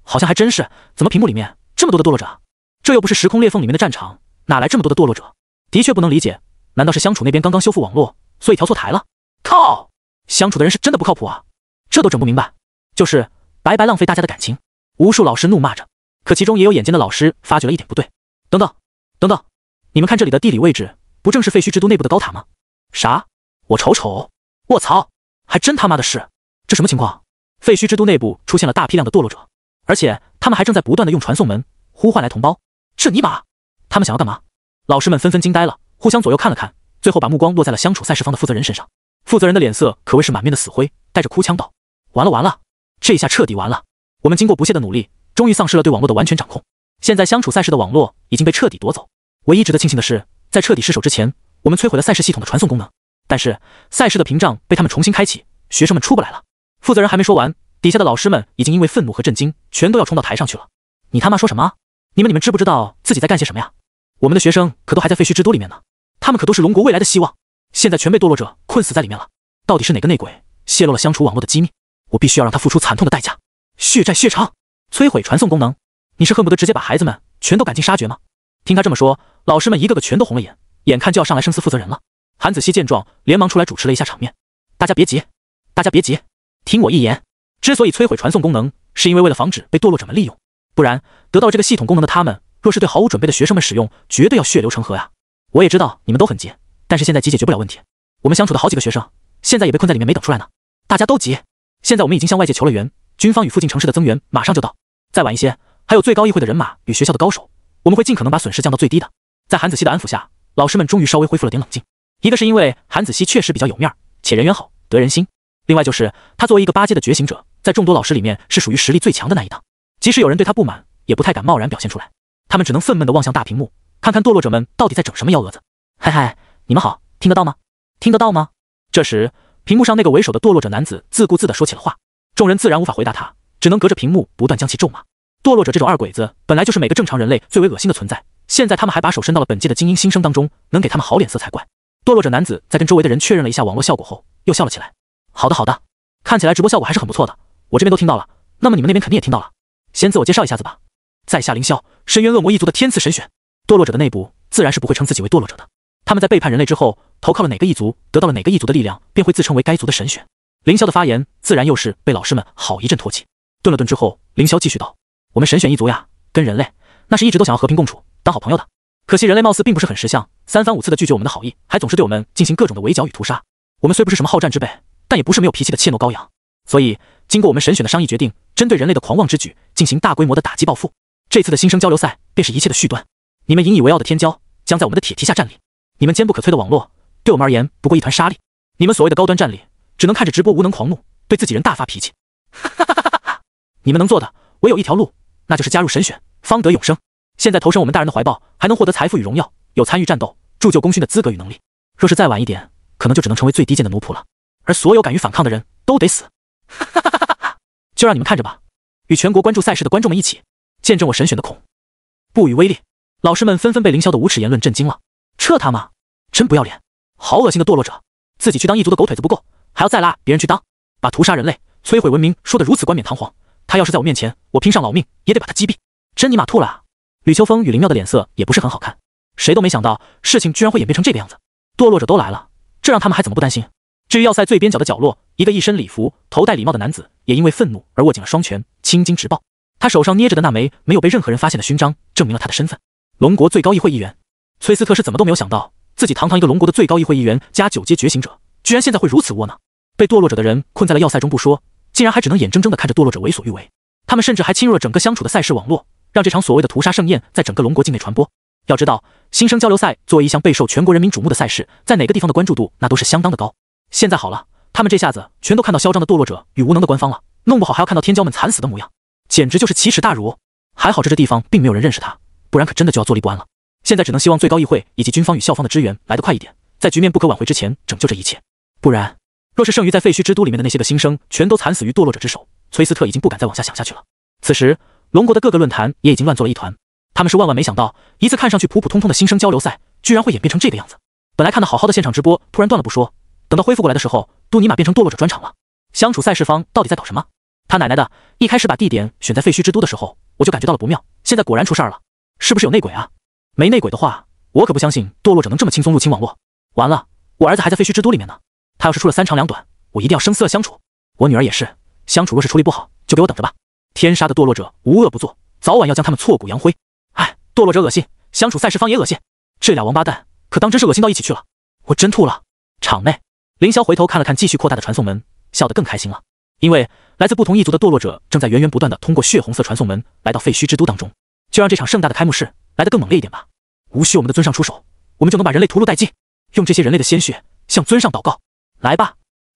好像还真是，怎么屏幕里面这么多的堕落者？这又不是时空裂缝里面的战场，哪来这么多的堕落者？的确不能理解，难道是相处那边刚刚修复网络，所以调错台了？靠，相处的人是真的不靠谱啊！这都整不明白，就是白白浪费大家的感情。无数老师怒骂着，可其中也有眼尖的老师发觉了一点不对。等等，等等，你们看这里的地理位置，不正是废墟之都内部的高塔吗？啥？我瞅瞅，卧槽，还真他妈的是！这什么情况？废墟之都内部出现了大批量的堕落者，而且他们还正在不断的用传送门呼唤来同胞。这尼玛，他们想要干嘛？老师们纷纷惊呆了，互相左右看了看，最后把目光落在了相处赛事方的负责人身上。负责人的脸色可谓是满面的死灰，带着哭腔道：“完了完了，这下彻底完了！我们经过不懈的努力，终于丧失了对网络的完全掌控。现在相处赛事的网络已经被彻底夺走。唯一值得庆幸的是，在彻底失守之前，我们摧毁了赛事系统的传送功能。但是赛事的屏障被他们重新开启，学生们出不来了。”负责人还没说完，底下的老师们已经因为愤怒和震惊，全都要冲到台上去了。你他妈说什么？你们知不知道自己在干些什么呀？我们的学生可都还在废墟之都里面呢，他们可都是龙国未来的希望，现在全被堕落者困死在里面了。到底是哪个内鬼泄露了相处网络的机密？我必须要让他付出惨痛的代价，血债血偿。摧毁传送功能，你是恨不得直接把孩子们全都赶尽杀绝吗？听他这么说，老师们一个个全都红了眼，眼看就要上来声嘶负责人了。韩子熙见状，连忙出来主持了一下场面。大家别急，大家别急，听我一言。之所以摧毁传送功能，是因为为了防止被堕落者们利用，不然得到这个系统功能的他们，若是对毫无准备的学生们使用，绝对要血流成河呀。我也知道你们都很急，但是现在急解决不了问题。我们相处的好几个学生，现在也被困在里面没等出来呢。大家都急，现在我们已经向外界求了援，军方与附近城市的增援马上就到。再晚一些，还有最高议会的人马与学校的高手，我们会尽可能把损失降到最低的。在韩子熙的安抚下，老师们终于稍微恢复了点冷静。一个是因为韩子熙确实比较有面儿，且人缘好，得人心；另外就是他作为一个8阶的觉醒者，在众多老师里面是属于实力最强的那一档。即使有人对他不满，也不太敢贸然表现出来。他们只能愤懑地望向大屏幕，看看堕落者们到底在整什么幺蛾子。嗨嗨，你们好，听得到吗？听得到吗？这时，屏幕上那个为首的堕落者男子自顾自地说起了话，众人自然无法回答他，只能隔着屏幕不断将其咒骂。堕落者这种二鬼子，本来就是每个正常人类最为恶心的存在，现在他们还把手伸到了本届的精英新生当中，能给他们好脸色才怪。堕落者男子在跟周围的人确认了一下网络效果后，又笑了起来。好的好的，看起来直播效果还是很不错的，我这边都听到了，那么你们那边肯定也听到了。先自我介绍一下子吧，在下凌霄，深渊恶魔一族的天赐神选。堕落者的内部自然是不会称自己为堕落者的，他们在背叛人类之后，投靠了哪个一族，得到了哪个一族的力量，便会自称为该族的神选。凌霄的发言自然又是被老师们好一阵唾弃。顿了顿之后，凌霄继续道：我们神选一族呀，跟人类那是一直都想要和平共处，当好朋友的。可惜人类貌似并不是很识相，3番5次的拒绝我们的好意，还总是对我们进行各种的围剿与屠杀。我们虽不是什么好战之辈，但也不是没有脾气的怯懦羔羊。所以经过我们神选的商议决定，针对人类的狂妄之举进行大规模的打击报复。这次的新生交流赛便是一切的续端。你们引以为傲的天骄将在我们的铁蹄下站立，你们坚不可摧的网络对我们而言不过一团沙粒。你们所谓的高端战力，只能看着直播无能狂怒，对自己人大发脾气。你们能做的唯有一条路，那就是加入神选，方得永生。现在投身我们大人的怀抱，还能获得财富与荣耀，有参与战斗、铸就功勋的资格与能力。若是再晚一点，可能就只能成为最低贱的奴仆了。而所有敢于反抗的人都得死。就让你们看着吧，与全国关注赛事的观众们一起见证我神选的恐怖与威力。老师们纷纷被凌霄的无耻言论震惊了。这他妈真不要脸，好恶心的堕落者，自己去当一族的狗腿子不够，还要再拉别人去当，把屠杀人类、摧毁文明说得如此冠冕堂皇。他要是在我面前，我拼上老命也得把他击毙。真尼玛吐了啊！吕秋风与林妙的脸色也不是很好看，谁都没想到事情居然会演变成这个样子。堕落者都来了，这让他们还怎么不担心？至于要塞最边角的角落，一个一身礼服、头戴礼帽的男子也因为愤怒而握紧了双拳，青筋直爆。他手上捏着的那枚没有被任何人发现的勋章，证明了他的身份——龙国最高议会议员。崔斯特是怎么都没有想到，自己堂堂一个龙国的最高议会议员加9阶觉醒者，居然现在会如此窝囊。被堕落者的人困在了要塞中不说，竟然还只能眼睁睁地看着堕落者为所欲为。他们甚至还侵入了整个相处的赛事网络，让这场所谓的屠杀盛宴在整个龙国境内传播。要知道，新生交流赛作为一项备受全国人民瞩目的赛事，在哪个地方的关注度那都是相当的高。现在好了，他们这下子全都看到嚣张的堕落者与无能的官方了，弄不好还要看到天骄们惨死的模样，简直就是奇耻大辱。还好这地方并没有人认识他，不然可真的就要坐立不安了。现在只能希望最高议会以及军方与校方的支援来得快一点，在局面不可挽回之前拯救这一切。不然，若是剩余在废墟之都里面的那些个新生全都惨死于堕落者之手，崔斯特已经不敢再往下想下去了。此时，龙国的各个论坛也已经乱作了一团，他们是万万没想到，一次看上去普普通通的新生交流赛，居然会演变成这个样子。本来看得好好的现场直播，突然断了不说，等到恢复过来的时候，都尼玛变成堕落者专场了。相处赛事方到底在搞什么？他奶奶的！一开始把地点选在废墟之都的时候，我就感觉到了不妙，现在果然出事儿了，是不是有内鬼啊？没内鬼的话，我可不相信堕落者能这么轻松入侵网络。完了，我儿子还在废墟之都里面呢，他要是出了3长2短，我一定要生死相处。我女儿也是，相处若是处理不好，就给我等着吧。天杀的堕落者无恶不作，早晚要将他们挫骨扬灰。哎，堕落者恶心，相处赛事方也恶心，这俩王八蛋可当真是恶心到一起去了。我真吐了。场内，凌霄回头看了看继续扩大的传送门，笑得更开心了，因为来自不同异族的堕落者正在源源不断地通过血红色传送门来到废墟之都当中。就让这场盛大的开幕式来得更猛烈一点吧。无需我们的尊上出手，我们就能把人类屠戮殆尽，用这些人类的鲜血向尊上祷告。来吧，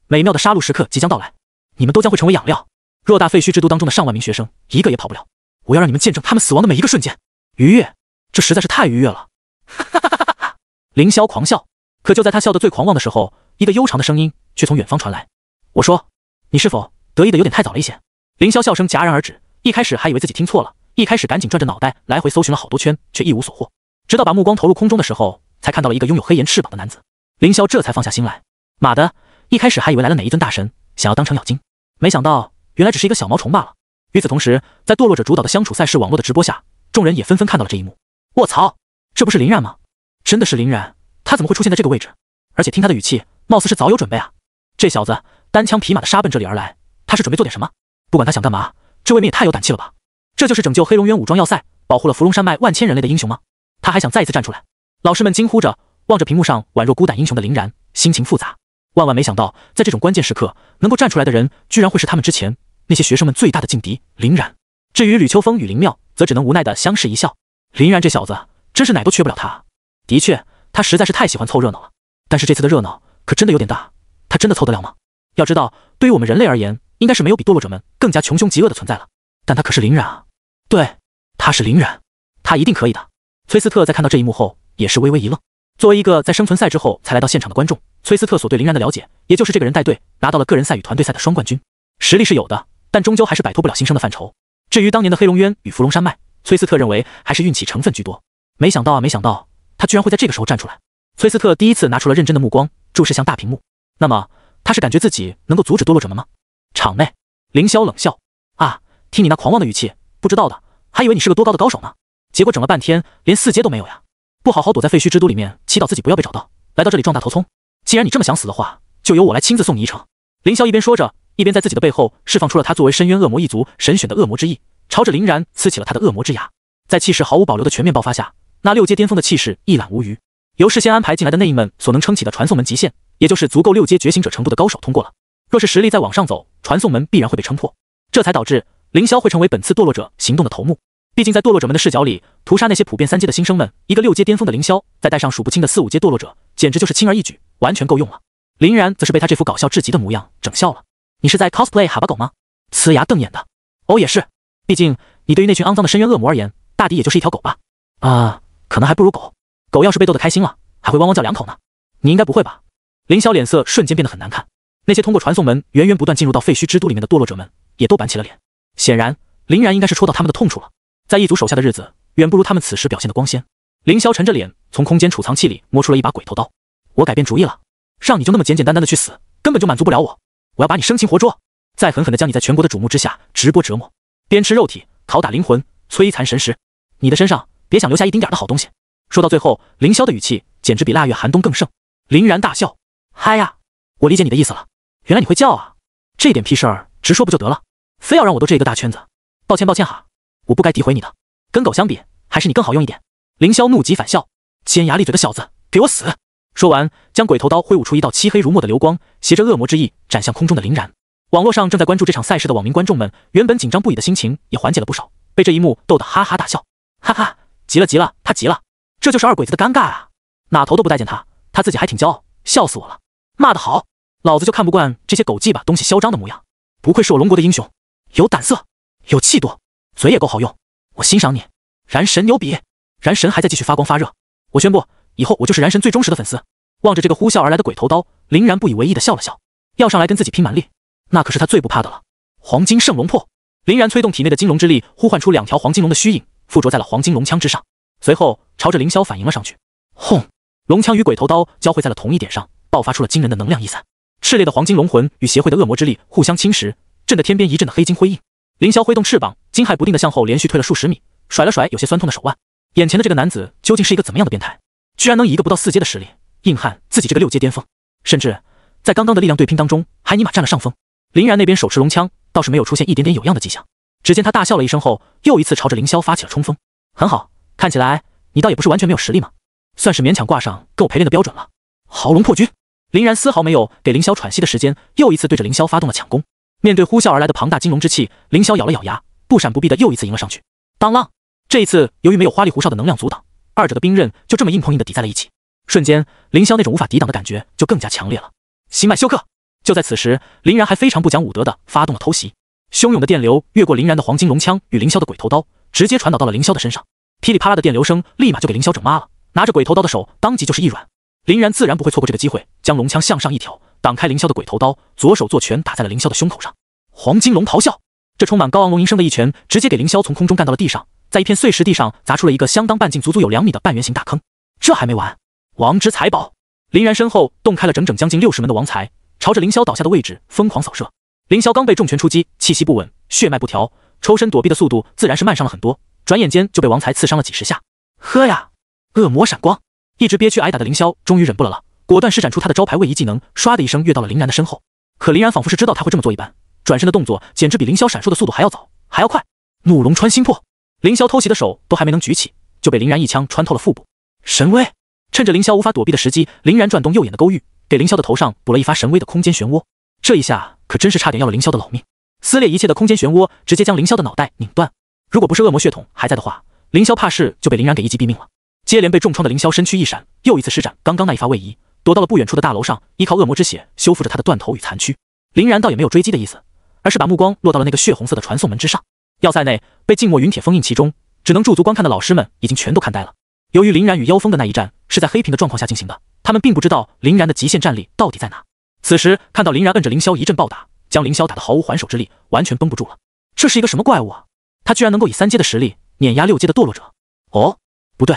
美妙的杀戮时刻即将到来，你们都将会成为养料。偌大废墟之都当中的上万名学生，一个也跑不了。我要让你们见证他们死亡的每一个瞬间。愉悦，这实在是太愉悦了。哈哈哈哈哈！凌霄狂笑，可就在他笑得最狂妄的时候，一个悠长的声音却从远方传来。我说，你是否得意的有点太早了一些？凌霄笑声戛然而止，一开始还以为自己听错了，一开始赶紧转着脑袋来回搜寻了好多圈，却一无所获。直到把目光投入空中的时候，才看到了一个拥有黑岩翅膀的男子。凌霄这才放下心来。妈的，一开始还以为来了哪一尊大神，想要当程咬金，没想到原来只是一个小毛虫罢了。与此同时，在堕落者主导的相处赛事网络的直播下，众人也纷纷看到了这一幕。卧槽，这不是林然吗？真的是林然，他怎么会出现在这个位置？而且听他的语气，貌似是早有准备啊。这小子单枪匹马的杀奔这里而来，他是准备做点什么？不管他想干嘛，这未免也太有胆气了吧！这就是拯救黑龙渊武装要塞，保护了伏龙山脉万千人类的英雄吗？他还想再一次站出来？老师们惊呼着，望着屏幕上宛若孤胆英雄的林然，心情复杂。万万没想到，在这种关键时刻，能够站出来的人，居然会是他们之前那些学生们最大的劲敌林然。至于吕秋风与林妙，则只能无奈的相视一笑。林然这小子，真是哪都缺不了他啊。的确，他实在是太喜欢凑热闹了。但是这次的热闹可真的有点大，他真的凑得了吗？要知道，对于我们人类而言，应该是没有比堕落者们更加穷凶极恶的存在了。但他可是林然啊！对，他是林然，他一定可以的。崔斯特在看到这一幕后，也是微微一愣。作为一个在生存赛之后才来到现场的观众，崔斯特所对林然的了解，也就是这个人带队拿到了个人赛与团队赛的双冠军，实力是有的，但终究还是摆脱不了新生的范畴。至于当年的黑龙渊与伏龙山脉，崔斯特认为还是运气成分居多。没想到啊，没想到他居然会在这个时候站出来。崔斯特第一次拿出了认真的目光，注视向大屏幕。那么，他是感觉自己能够阻止堕落者们吗？场内，凌霄冷笑：“啊，听你那狂妄的语气，不知道的还以为你是个多高的高手呢。结果整了半天，连4阶都没有呀！不好好躲在废墟之都里面，祈祷自己不要被找到，来到这里撞大头葱。既然你这么想死的话，就由我来亲自送你一程。”凌霄一边说着，一边在自己的背后释放出了他作为深渊恶魔一族神选的恶魔之翼，朝着林然呲起了他的恶魔之牙。在气势毫无保留的全面爆发下，那6阶巅峰的气势一览无余。由事先安排进来的内应们所能撑起的传送门极限，也就是足够6阶觉醒者程度的高手通过了。若是实力再往上走，传送门必然会被撑破，这才导致凌霄会成为本次堕落者行动的头目。毕竟在堕落者们的视角里，屠杀那些普遍3阶的新生们，一个6阶巅峰的凌霄，再带上数不清的4、5阶堕落者，简直就是轻而易举，完全够用了。林然则是被他这副搞笑至极的模样整笑了。你是在 cosplay 哈巴狗吗？呲牙瞪眼的。哦，也是，毕竟你对于那群肮脏的深渊恶魔而言，大抵也就是一条狗吧？可能还不如狗。狗要是被逗得开心了，还会汪汪叫2口呢。你应该不会吧？凌霄脸色瞬间变得很难看。那些通过传送门源源不断进入到废墟之都里面的堕落者们，也都板起了脸。显然，林然应该是戳到他们的痛处了。在异族手下的日子，远不如他们此时表现的光鲜。凌霄沉着脸，从空间储藏器里摸出了一把鬼头刀。我改变主意了，让你就那么简简单单的去死，根本就满足不了我。我要把你生擒活捉，再狠狠的将你在全国的瞩目之下直播折磨，鞭笞肉体，拷打灵魂，摧残神识。你的身上别想留下一丁点的好东西。说到最后，凌霄的语气简直比腊月寒冬更盛。林然大笑，嗨呀，我理解你的意思了，原来你会叫啊，这点屁事儿直说不就得了，非要让我兜这一个大圈子。抱歉哈，我不该诋毁你的，跟狗相比，还是你更好用一点。凌霄怒极反笑，尖牙利嘴的小子，给我死！说完，将鬼头刀挥舞出一道漆黑如墨的流光，携着恶魔之意斩向空中的林然。网络上正在关注这场赛事的网民观众们，原本紧张不已的心情也缓解了不少，被这一幕逗得哈哈大笑。哈哈，急了，他急了，这就是二鬼子的尴尬啊！哪头都不待见他自己还挺骄傲，笑死我了！骂得好，老子就看不惯这些狗鸡巴东西嚣张的模样，不愧是我龙国的英雄，有胆色，有气度，嘴也够好用，我欣赏你。燃神牛逼，燃神还在继续发光发热，我宣布，以后我就是燃神最忠实的粉丝。望着这个呼啸而来的鬼头刀，林然不以为意的笑了笑，要上来跟自己拼蛮力，那可是他最不怕的了。黄金圣龙破，林然催动体内的金龙之力，呼唤出2条黄金龙的虚影，附着在了黄金龙枪之上，随后朝着凌霄反迎了上去。轰！龙枪与鬼头刀交汇在了同一点上，爆发出了惊人的能量溢散。炽烈的黄金龙魂与协会的恶魔之力互相侵蚀，震得天边一阵的黑金辉映。凌霄挥动翅膀，惊骇不定地向后连续退了数十米，甩了甩有些酸痛的手腕。眼前的这个男子究竟是一个怎么样的变态？居然能以一个不到4阶的实力硬汉自己这个6阶巅峰，甚至在刚刚的力量对拼当中还尼玛占了上风。林然那边手持龙枪倒是没有出现一点点有样的迹象，只见他大笑了一声后，又一次朝着凌霄发起了冲锋。很好，看起来你倒也不是完全没有实力嘛，算是勉强挂上跟我陪练的标准了。豪龙破军，林然丝毫没有给凌霄喘息的时间，又一次对着凌霄发动了抢攻。面对呼啸而来的庞大金龙之气，凌霄咬了咬牙，不闪不避的又一次迎了上去。当啷，这一次由于没有花里胡哨的能量阻挡，二者的兵刃就这么硬碰硬的抵在了一起。瞬间，凌霄那种无法抵挡的感觉就更加强烈了。心脉休克！就在此时，林然还非常不讲武德的发动了偷袭，汹涌的电流越过林然的黄金龙枪与凌霄的鬼头刀，直接传导到了凌霄的身上。噼里啪啦的电流声立马就给凌霄整麻了，拿着鬼头刀的手当即就是一软。林然自然不会错过这个机会，将龙枪向上一挑，挡开凌霄的鬼头刀，左手做拳打在了凌霄的胸口上。黄金龙咆哮，这充满高昂龙吟声的一拳直接给凌霄从空中干到了地上，在一片碎石地上砸出了一个相当半径足足有2米的半圆形大坑。这还没完，王之财宝！林然身后洞开了整整将近60门的王财，朝着凌霄倒下的位置疯狂扫射。凌霄刚被重拳出击，气息不稳，血脉不调，抽身躲避的速度自然是慢上了很多，转眼间就被王财刺伤了几十下。呵呀，恶魔闪光！一直憋屈挨打的凌霄终于忍不了了，果断施展出他的招牌位移技能，唰的一声跃到了林然的身后。可林然仿佛是知道他会这么做一般，转身的动作简直比凌霄闪烁的速度还要早，还要快。怒龙穿心破！凌霄偷袭的手都还没能举起，就被林然一枪穿透了腹部。神威！趁着凌霄无法躲避的时机，林然转动右眼的勾玉，给凌霄的头上补了一发神威的空间漩涡。这一下可真是差点要了凌霄的老命，撕裂一切的空间漩涡直接将凌霄的脑袋拧断。如果不是恶魔血统还在的话，凌霄怕是就被林然给一击毙命了。接连被重创的凌霄身躯一闪，又一次施展刚刚那一发位移，躲到了不远处的大楼上，依靠恶魔之血修复着他的断头与残躯。林然倒也没有追击的意思，而是把目光落到了那个血红色的传送门之上。要塞内被静默云铁封印其中，只能驻足观看的老师们已经全都看呆了。由于林然与妖风的那一战是在黑屏的状况下进行的，他们并不知道林然的极限战力到底在哪。此时看到林然摁着凌霄一阵暴打，将凌霄打得毫无还手之力，完全绷不住了。这是一个什么怪物啊？他居然能够以3阶的实力碾压6阶的堕落者。哦，不对，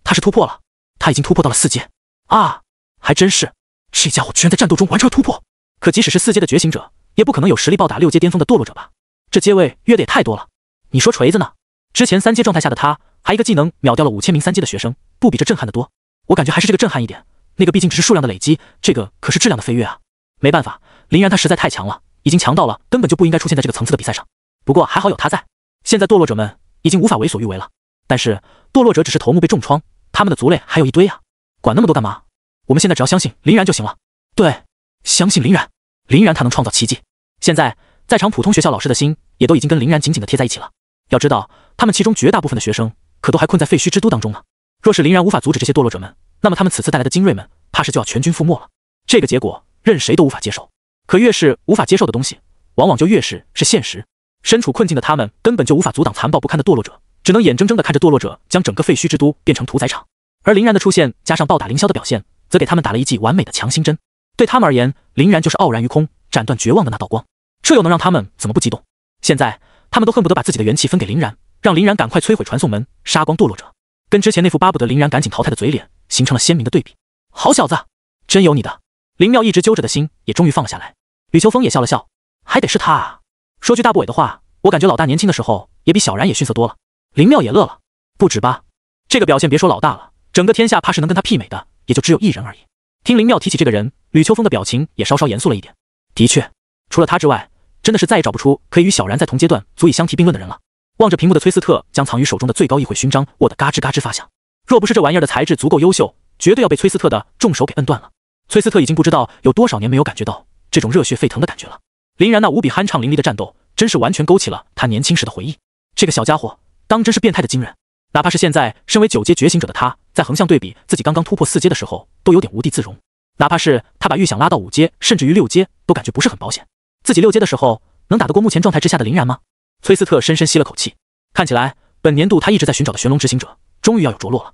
他是突破了，他已经突破到了4阶啊！还真是，这家伙居然在战斗中完成了突破。可即使是4阶的觉醒者，也不可能有实力暴打6阶巅峰的堕落者吧？这阶位约的也太多了。你说锤子呢？之前3阶状态下的他，还一个技能秒掉了5000名3阶的学生，不比这震撼的多。我感觉还是这个震撼一点，那个毕竟只是数量的累积，这个可是质量的飞跃啊！没办法，林然他实在太强了，已经强到了根本就不应该出现在这个层次的比赛上。不过还好有他在，现在堕落者们已经无法为所欲为了。但是堕落者只是头目被重创，他们的族类还有一堆啊，管那么多干嘛？我们现在只要相信林然就行了。对，相信林然，林然他能创造奇迹。现在在场普通学校老师的心也都已经跟林然紧紧的贴在一起了。要知道，他们其中绝大部分的学生可都还困在废墟之都当中呢。若是林然无法阻止这些堕落者们，那么他们此次带来的精锐们怕是就要全军覆没了。这个结果任谁都无法接受。可越是无法接受的东西，往往就越是现实。身处困境的他们根本就无法阻挡残暴不堪的堕落者，只能眼睁睁地看着堕落者将整个废墟之都变成屠宰场。而林然的出现加上暴打凌霄的表现，则给他们打了一剂完美的强心针。对他们而言，林然就是傲然于空，斩断绝望的那道光，这又能让他们怎么不激动？现在他们都恨不得把自己的元气分给林然，让林然赶快摧毁传送门，杀光堕落者，跟之前那副巴不得林然赶紧淘汰的嘴脸形成了鲜明的对比。好小子，真有你的！林妙一直揪着的心也终于放了下来。吕秋风也笑了笑，还得是他啊。说句大不讳的话，我感觉老大年轻的时候也比小然也逊色多了。林妙也乐了，不止吧，这个表现别说老大了，整个天下怕是能跟他媲美的，也就只有一人而已。听林妙提起这个人，吕秋风的表情也稍稍严肃了一点。的确，除了他之外，真的是再也找不出可以与小然在同阶段足以相提并论的人了。望着屏幕的崔斯特将藏于手中的最高议会勋章握得嘎吱嘎吱发响，若不是这玩意儿的材质足够优秀，绝对要被崔斯特的重手给摁断了。崔斯特已经不知道有多少年没有感觉到这种热血沸腾的感觉了。林然那无比酣畅淋漓的战斗，真是完全勾起了他年轻时的回忆。这个小家伙当真是变态的惊人，哪怕是现在身为9阶觉醒者的他，在横向对比自己刚刚突破4阶的时候，都有点无地自容。哪怕是他把预想拉到5阶，甚至于6阶，都感觉不是很保险。自己6阶的时候，能打得过目前状态之下的林然吗？崔斯特深深吸了口气，看起来本年度他一直在寻找的玄龙执行者，终于要有着落了。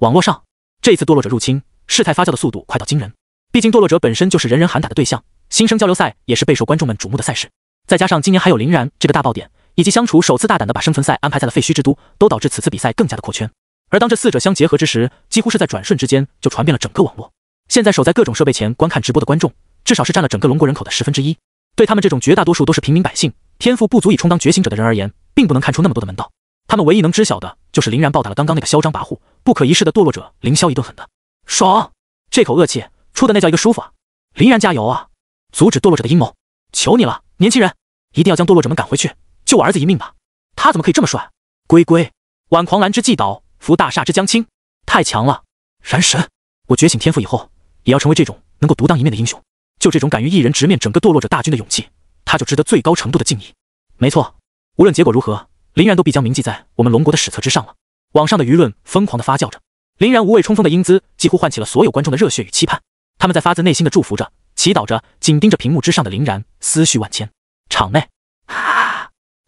网络上，这一次堕落者入侵，事态发酵的速度快到惊人。毕竟堕落者本身就是人人喊打的对象，新生交流赛也是备受观众们瞩目的赛事。再加上今年还有林然这个大爆点，以及相处首次大胆的把生存赛安排在了废墟之都，都导致此次比赛更加的扩圈。而当这4者相结合之时，几乎是在转瞬之间就传遍了整个网络。现在守在各种设备前观看直播的观众，至少是占了整个龙国人口的1/10。对他们这种绝大多数都是平民百姓，天赋不足以充当觉醒者的人而言，并不能看出那么多的门道。他们唯一能知晓的就是林然暴打了刚刚那个嚣张跋扈、不可一世的堕落者凌霄一顿狠的。爽！这口恶气出的那叫一个舒服啊！林然加油啊！阻止堕落者的阴谋，求你了，年轻人，一定要将堕落者们赶回去，救我儿子一命吧！他怎么可以这么帅？龟龟，挽狂澜之既倒，扶大厦之将倾，太强了！燃神，我觉醒天赋以后，也要成为这种能够独当一面的英雄。就这种敢于一人直面整个堕落者大军的勇气，他就值得最高程度的敬意。没错，无论结果如何，林然都必将铭记在我们龙国的史册之上了。网上的舆论疯狂地发酵着，林然无畏冲锋的英姿几乎唤起了所有观众的热血与期盼。他们在发自内心的祝福着、祈祷着，紧盯着屏幕之上的林然，思绪万千。场内，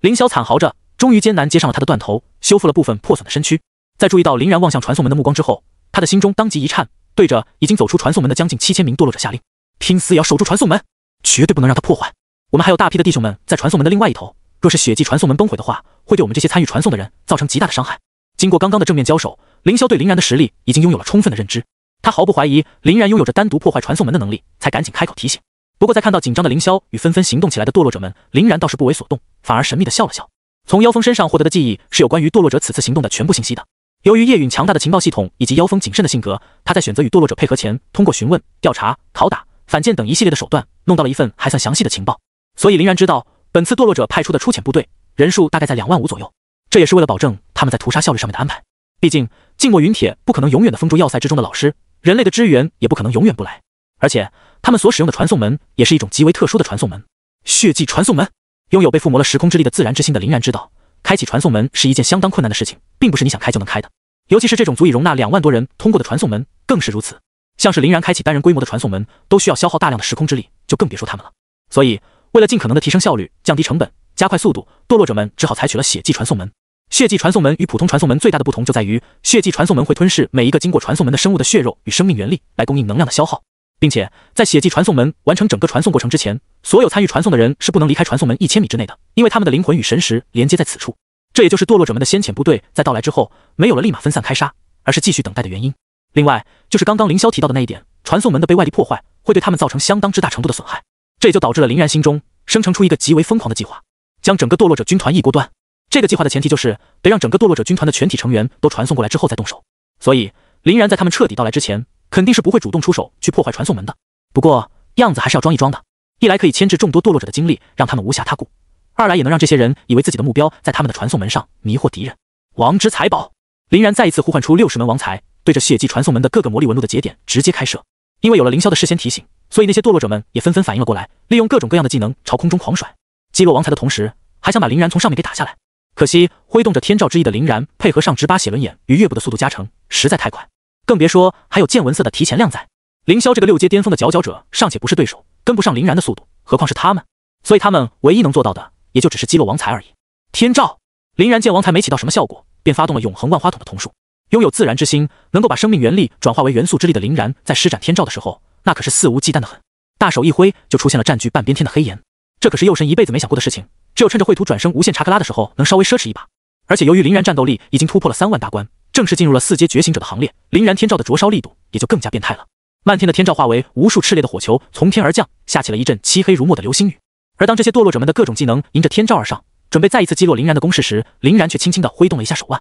凌霄惨嚎着，终于艰难接上了他的断头，修复了部分破损的身躯。在注意到林然望向传送门的目光之后，他的心中当即一颤，对着已经走出传送门的将近7000名堕落者下令：拼死也要守住传送门，绝对不能让他破坏。我们还有大批的弟兄们在传送门的另外一头，若是血迹传送门崩毁的话，会对我们这些参与传送的人造成极大的伤害。经过刚刚的正面交手，凌霄对林然的实力已经拥有了充分的认知，他毫不怀疑林然拥有着单独破坏传送门的能力，才赶紧开口提醒。不过在看到紧张的凌霄与纷纷行动起来的堕落者们，林然倒是不为所动，反而神秘地笑了笑。从妖风身上获得的记忆是有关于堕落者此次行动的全部信息的。由于叶允强大的情报系统以及妖风谨慎的性格，他在选择与堕落者配合前，通过询问、调查、拷打、反间等一系列的手段，弄到了一份还算详细的情报。所以林然知道，本次堕落者派出的出遣部队人数大概在25000左右，这也是为了保证他们在屠杀效率上面的安排。毕竟静默云铁不可能永远的封住要塞之中的老师，人类的支援也不可能永远不来。而且他们所使用的传送门也是一种极为特殊的传送门——血迹传送门。拥有被附魔了时空之力的自然之心的林然知道，开启传送门是一件相当困难的事情，并不是你想开就能开的。尤其是这种足以容纳2万多人通过的传送门，更是如此。像是林然开启单人规模的传送门，都需要消耗大量的时空之力，就更别说他们了。所以，为了尽可能的提升效率、降低成本、加快速度，堕落者们只好采取了血迹传送门。血迹传送门与普通传送门最大的不同就在于，血迹传送门会吞噬每一个经过传送门的生物的血肉与生命原力，来供应能量的消耗。并且在血迹传送门完成整个传送过程之前，所有参与传送的人是不能离开传送门1000米之内的，因为他们的灵魂与神识连接在此处。这也就是堕落者们的先遣部队在到来之后没有了立马分散开杀，而是继续等待的原因。另外就是刚刚凌霄提到的那一点，传送门的被外力破坏会对他们造成相当之大程度的损害，这也就导致了林然心中生成出一个极为疯狂的计划，将整个堕落者军团一锅端。这个计划的前提就是得让整个堕落者军团的全体成员都传送过来之后再动手，所以林然在他们彻底到来之前肯定是不会主动出手去破坏传送门的。不过样子还是要装一装的，一来可以牵制众多堕落者的精力，让他们无暇他顾；二来也能让这些人以为自己的目标在他们的传送门上，迷惑敌人。王之财宝，林然再一次呼唤出60门王财，对着血迹传送门的各个魔力纹路的节点直接开射。因为有了凌霄的事先提醒，所以那些堕落者们也纷纷反应了过来，利用各种各样的技能朝空中狂甩，击落王财的同时还想把林然从上面给打下来。可惜挥动着天照之翼的林然配合上直8血轮眼与月步的速度加成实在太快，更别说还有见闻色的提前量载。凌霄这个6阶巅峰的佼佼者尚且不是对手，跟不上林然的速度，何况是他们？所以他们唯一能做到的也就只是击落王财而已。天照，林然见王财没起到什么效果，便发动了永恒万花筒的瞳术。拥有自然之心，能够把生命元力转化为元素之力的林然在施展天照的时候，那可是肆无忌惮的很，大手一挥就出现了占据半边天的黑岩。这可是幼神一辈子没想过的事情，只有趁着绘图转生无限查克拉的时候能稍微奢侈一把。而且由于林然战斗力已经突破了3万大关，正式进入了4阶觉醒者的行列，林然天照的灼烧力度也就更加变态了。漫天的天照化为无数炽烈的火球从天而降，下起了一阵漆黑如墨的流星雨。而当这些堕落者们的各种技能迎着天照而上，准备再一次击落林然的攻势时，林然却轻轻地挥动了一下手腕，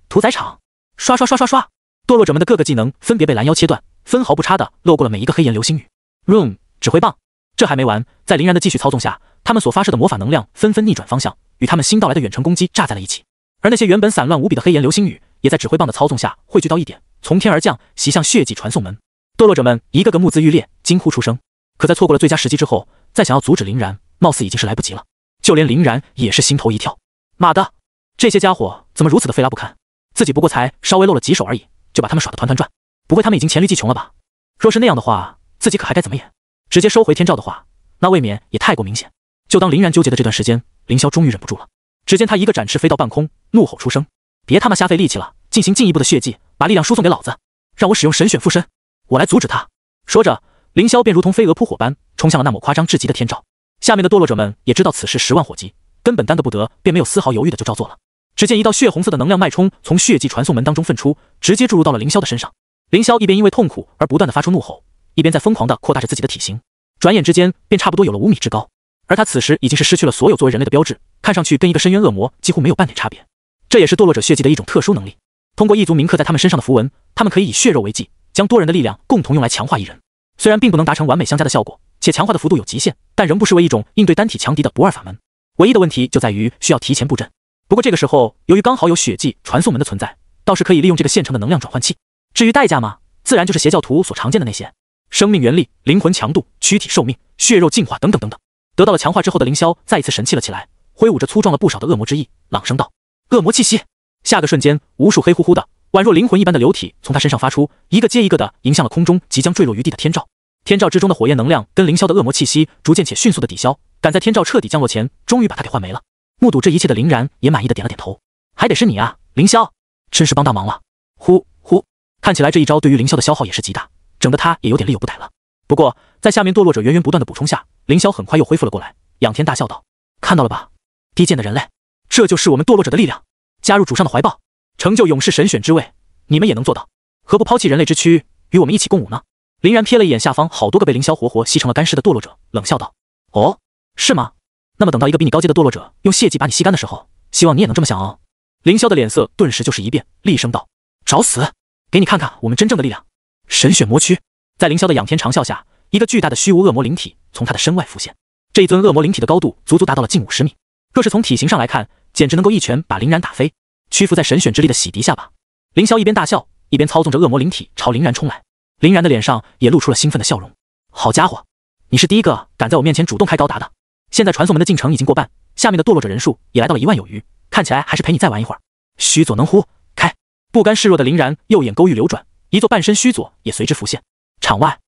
屠宰场。刷刷刷刷刷，堕落者们的各个技能分别被拦腰切断，分毫不差的漏过了每一个黑岩流星雨。Room 指挥棒，这还没完，在林然的继续操纵下，他们所发射的魔法能量纷纷逆转方向，与他们新到来的远程攻击炸在了一起。而那些原本散乱无比的黑岩流星雨，也在指挥棒的操纵下汇聚到一点，从天而降，袭向血祭传送门。堕落者们一个个目眦欲裂，惊呼出声。可在错过了最佳时机之后，再想要阻止林然，貌似已经是来不及了。就连林然也是心头一跳，妈的，这些家伙怎么如此的非拉不堪？自己不过才稍微露了几手而已，就把他们耍得团团转，不会他们已经黔驴技穷了吧？若是那样的话，自己可还该怎么演？直接收回天照的话，那未免也太过明显。就当林然纠结的这段时间，凌霄终于忍不住了。只见他一个展翅飞到半空，怒吼出声：“别他妈瞎费力气了，进行进一步的血祭，把力量输送给老子，让我使用神选附身，我来阻止他。”说着，凌霄便如同飞蛾扑火般冲向了那抹夸张至极的天照。下面的堕落者们也知道此事10万火急，根本担得不得，便没有丝毫犹豫的就照做了。只见一道血红色的能量脉冲从血祭传送门当中分出，直接注入到了凌霄的身上。凌霄一边因为痛苦而不断的发出怒吼，一边在疯狂的扩大着自己的体型，转眼之间便差不多有了5米之高。而他此时已经是失去了所有作为人类的标志，看上去跟一个深渊恶魔几乎没有半点差别。这也是堕落者血祭的一种特殊能力，通过异族铭刻在他们身上的符文，他们可以以血肉为祭，将多人的力量共同用来强化一人。虽然并不能达成完美相加的效果，且强化的幅度有极限，但仍不失为一种应对单体强敌的不二法门。唯一的问题就在于需要提前布阵。不过这个时候，由于刚好有血祭传送门的存在，倒是可以利用这个现成的能量转换器。至于代价嘛，自然就是邪教徒所常见的那些：生命原力、灵魂强度、躯体寿命、血肉进化等等等等。得到了强化之后的凌霄再一次神气了起来，挥舞着粗壮了不少的恶魔之翼，朗声道：“恶魔气息！”下个瞬间，无数黑乎乎的、宛若灵魂一般的流体从他身上发出，一个接一个的迎向了空中即将坠落于地的天照。天照之中的火焰能量跟凌霄的恶魔气息逐渐且迅速的抵消，赶在天照彻底降落前，终于把他给换没了。目睹这一切的林然也满意的点了点头：“还得是你啊，凌霄，真是帮大忙了。”呼呼，看起来这一招对于凌霄的消耗也是极大，整得他也有点力有不逮了。不过在下面堕落者源源不断的补充下，凌霄很快又恢复了过来，仰天大笑道：“看到了吧，低贱的人类，这就是我们堕落者的力量！加入主上的怀抱，成就勇士神选之位，你们也能做到，何不抛弃人类之躯，与我们一起共舞呢？”林然瞥了一眼下方好多个被凌霄活活吸成了干尸的堕落者，冷笑道：“哦，是吗？那么等到一个比你高阶的堕落者用血祭把你吸干的时候，希望你也能这么想哦。”凌霄的脸色顿时就是一变，厉声道：“找死！给你看看我们真正的力量！神选魔躯！”在凌霄的仰天长啸下，一个巨大的虚无恶魔灵体从他的身外浮现。这一尊恶魔灵体的高度足足达到了近50米，若是从体型上来看，简直能够一拳把林然打飞。屈服在神选之力的洗涤下吧。凌霄一边大笑，一边操纵着恶魔灵体朝林然冲来。林然的脸上也露出了兴奋的笑容。好家伙，你是第一个敢在我面前主动开高达的。现在传送门的进程已经过半，下面的堕落者人数也来到了1万有余，看起来还是陪你再玩一会儿。须佐能乎，开！不甘示弱的林然右眼勾玉流转，一座半身须佐也随之浮现。场外，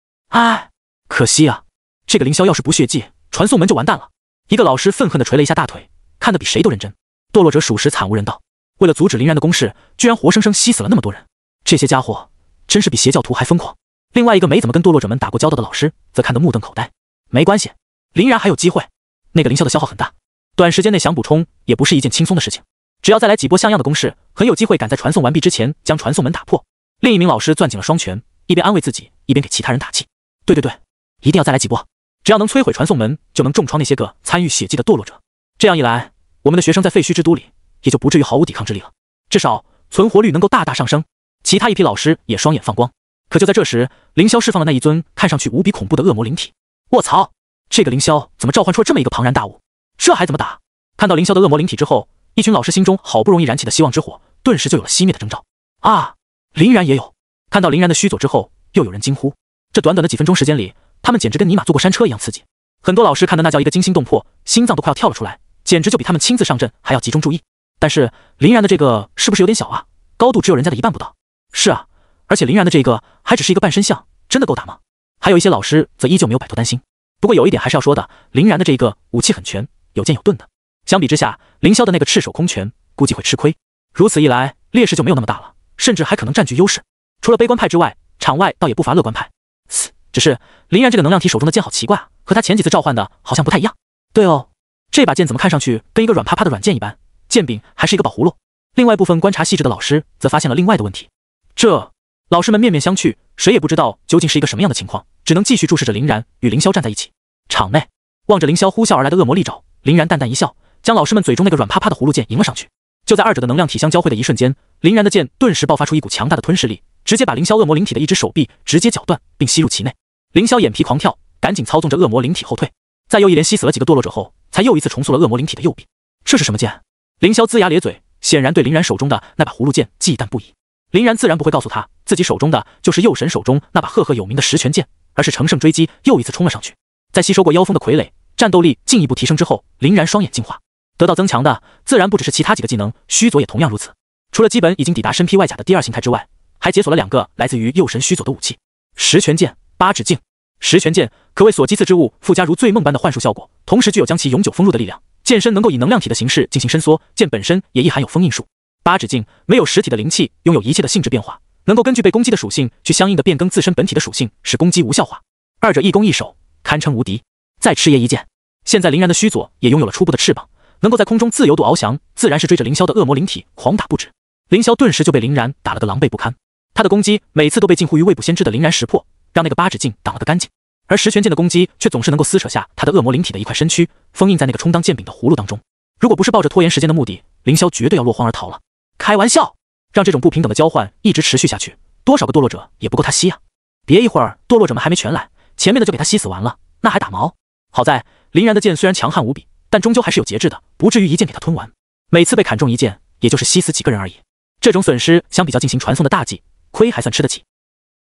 可惜啊，这个凌霄要是不血祭，传送门就完蛋了。一个老师愤恨地捶了一下大腿，看得比谁都认真。堕落者属实惨无人道，为了阻止林然的攻势，居然活生生吸死了那么多人。这些家伙真是比邪教徒还疯狂。另外一个没怎么跟堕落者们打过交道的老师则看得目瞪口呆。没关系，林然还有机会。那个凌霄的消耗很大，短时间内想补充也不是一件轻松的事情。只要再来几波像样的攻势，很有机会赶在传送完毕之前将传送门打破。另一名老师攥紧了双拳，一边安慰自己，一边给其他人打气。对，一定要再来几波，只要能摧毁传送门，就能重创那些个参与血祭的堕落者。这样一来，我们的学生在废墟之都里也就不至于毫无抵抗之力了，至少存活率能够大大上升。其他一批老师也双眼放光。可就在这时，凌霄释放了那一尊看上去无比恐怖的恶魔灵体。卧槽，这个凌霄怎么召唤出了这么一个庞然大物？这还怎么打？看到凌霄的恶魔灵体之后，一群老师心中好不容易燃起的希望之火，顿时就有了熄灭的征兆。啊，林然也有。看到林然的须佐之后，又有人惊呼。这短短的几分钟时间里，他们简直跟尼玛坐过山车一样刺激。很多老师看的那叫一个惊心动魄，心脏都快要跳了出来，简直就比他们亲自上阵还要集中注意。但是林然的这个是不是有点小啊？高度只有人家的一半不到。是啊，而且林然的这个还只是一个半身像，真的够打吗？还有一些老师则依旧没有摆脱担心。不过有一点还是要说的，林然的这个武器很全，有剑有盾的。相比之下，凌霄的那个赤手空拳估计会吃亏。如此一来，劣势就没有那么大了，甚至还可能占据优势。除了悲观派之外，场外倒也不乏乐观派。只是林然这个能量体手中的剑好奇怪啊，和他前几次召唤的好像不太一样。对哦，这把剑怎么看上去跟一个软趴趴的软剑一般，剑柄还是一个宝葫芦。另外部分观察细致的老师则发现了另外的问题。老师们面面相觑，谁也不知道究竟是一个什么样的情况，只能继续注视着林然与凌霄站在一起。场内望着凌霄呼啸而来的恶魔利爪，林然淡淡一笑，将老师们嘴中那个软趴趴的葫芦剑迎了上去。就在二者的能量体相交汇的一瞬间，林然的剑顿时爆发出一股强大的吞噬力，直接把凌霄恶魔灵体的一只手臂直接绞断，并吸入其内。凌霄眼皮狂跳，赶紧操纵着恶魔灵体后退。在又一连吸死了几个堕落者后，才又一次重塑了恶魔灵体的右臂。这是什么剑？凌霄龇牙咧嘴，显然对林然手中的那把葫芦剑忌惮不已。林然自然不会告诉他，自己手中的就是右神手中那把赫赫有名的十拳剑，而是乘胜追击，又一次冲了上去。在吸收过妖风的傀儡，战斗力进一步提升之后，林然双眼进化，得到增强的自然不只是其他几个技能，须佐也同样如此。除了基本已经抵达身披外甲的第二形态之外，还解锁了2个来自于右神须佐的武器：十拳剑、八指镜。十拳剑可谓所击刺之物附加如醉梦般的幻术效果，同时具有将其永久封入的力量。剑身能够以能量体的形式进行伸缩，剑本身也亦含有封印术。八指镜没有实体的灵气，拥有一切的性质变化，能够根据被攻击的属性去相应的变更自身本体的属性，使攻击无效化。二者一攻一守，堪称无敌。再赤夜一剑，现在林然的须佐也拥有了初步的翅膀，能够在空中自由度翱翔，自然是追着凌霄的恶魔灵体狂打不止。凌霄顿时就被林然打了个狼狈不堪，他的攻击每次都被近乎于未卜先知的林然识破，让那个八指镜挡了个干净。而十拳剑的攻击却总是能够撕扯下他的恶魔灵体的一块身躯，封印在那个充当剑柄的葫芦当中。如果不是抱着拖延时间的目的，凌霄绝对要落荒而逃了。开玩笑，让这种不平等的交换一直持续下去，多少个堕落者也不够他吸啊！别一会儿堕落者们还没全来，前面的就给他吸死完了，那还打毛？好在林然的剑虽然强悍无比，但终究还是有节制的，不至于一剑给他吞完。每次被砍中一剑，也就是吸死几个人而已。这种损失相比较进行传送的大计，亏还算吃得起。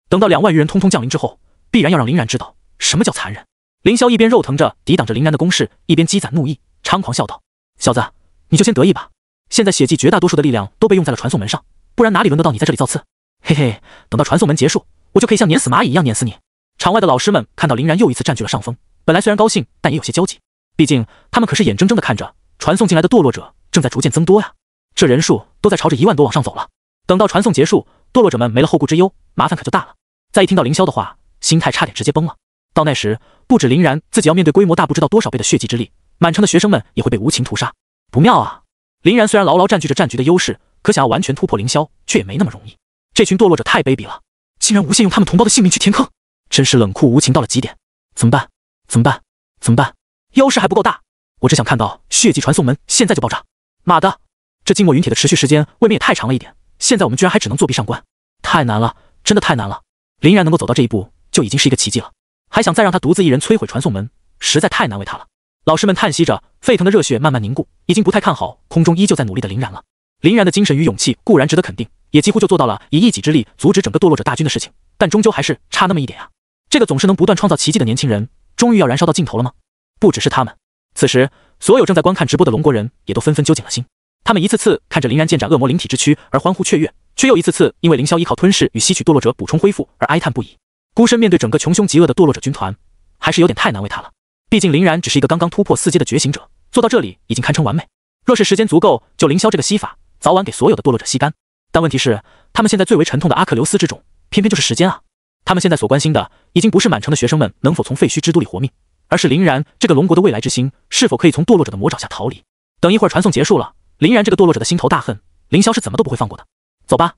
等到2万余人通通降临之后，必然要让林然知道什么叫残忍。凌霄一边肉疼着抵挡着林然的攻势，一边积攒怒意，猖狂笑道：“小子，你就先得意吧，现在血祭绝大多数的力量都被用在了传送门上，不然哪里轮得到你在这里造次？嘿嘿，等到传送门结束，我就可以像碾死蚂蚁一样碾死你。”场外的老师们看到林然又一次占据了上风，本来虽然高兴，但也有些焦急，毕竟他们可是眼睁睁地看着传送进来的堕落者正在逐渐增多呀，这人数都在朝着1万多往上走了。等到传送结束，堕落者们没了后顾之忧，麻烦可就大了。再一听到凌霄的话，心态差点直接崩了。到那时，不止林然自己要面对规模大不知道多少倍的血祭之力，满城的学生们也会被无情屠杀。不妙啊！林然虽然牢牢占据着战局的优势，可想要完全突破凌霄，却也没那么容易。这群堕落者太卑鄙了，竟然无限用他们同胞的性命去填坑，真是冷酷无情到了极点。怎么办？怎么办？怎么办？优势还不够大，我只想看到血祭传送门现在就爆炸。妈的，这静默云铁的持续时间未免也太长了一点，现在我们居然还只能作弊上关，太难了，真的太难了。林然能够走到这一步就已经是一个奇迹了，还想再让他独自一人摧毁传送门，实在太难为他了。老师们叹息着，沸腾的热血慢慢凝固，已经不太看好空中依旧在努力的林然了。林然的精神与勇气固然值得肯定，也几乎就做到了以一己之力阻止整个堕落者大军的事情，但终究还是差那么一点啊。这个总是能不断创造奇迹的年轻人，终于要燃烧到尽头了吗？不只是他们，此时所有正在观看直播的龙国人也都纷纷揪紧了心，他们一次次看着林然剑斩恶魔灵体之躯而欢呼雀跃，却又一次次因为凌霄依靠吞噬与吸取堕落者补充恢复而哀叹不已。孤身面对整个穷凶极恶的堕落者军团，还是有点太难为他了。毕竟林然只是一个刚刚突破4阶的觉醒者，做到这里已经堪称完美。若是时间足够，就凌霄这个吸法，早晚给所有的堕落者吸干。但问题是，他们现在最为沉痛的阿克琉斯之种，偏偏就是时间啊！他们现在所关心的，已经不是满城的学生们能否从废墟之都里活命，而是林然这个龙国的未来之星，是否可以从堕落者的魔爪下逃离。等一会儿传送结束了，林然这个堕落者的心头大恨，凌霄是怎么都不会放过的。走吧，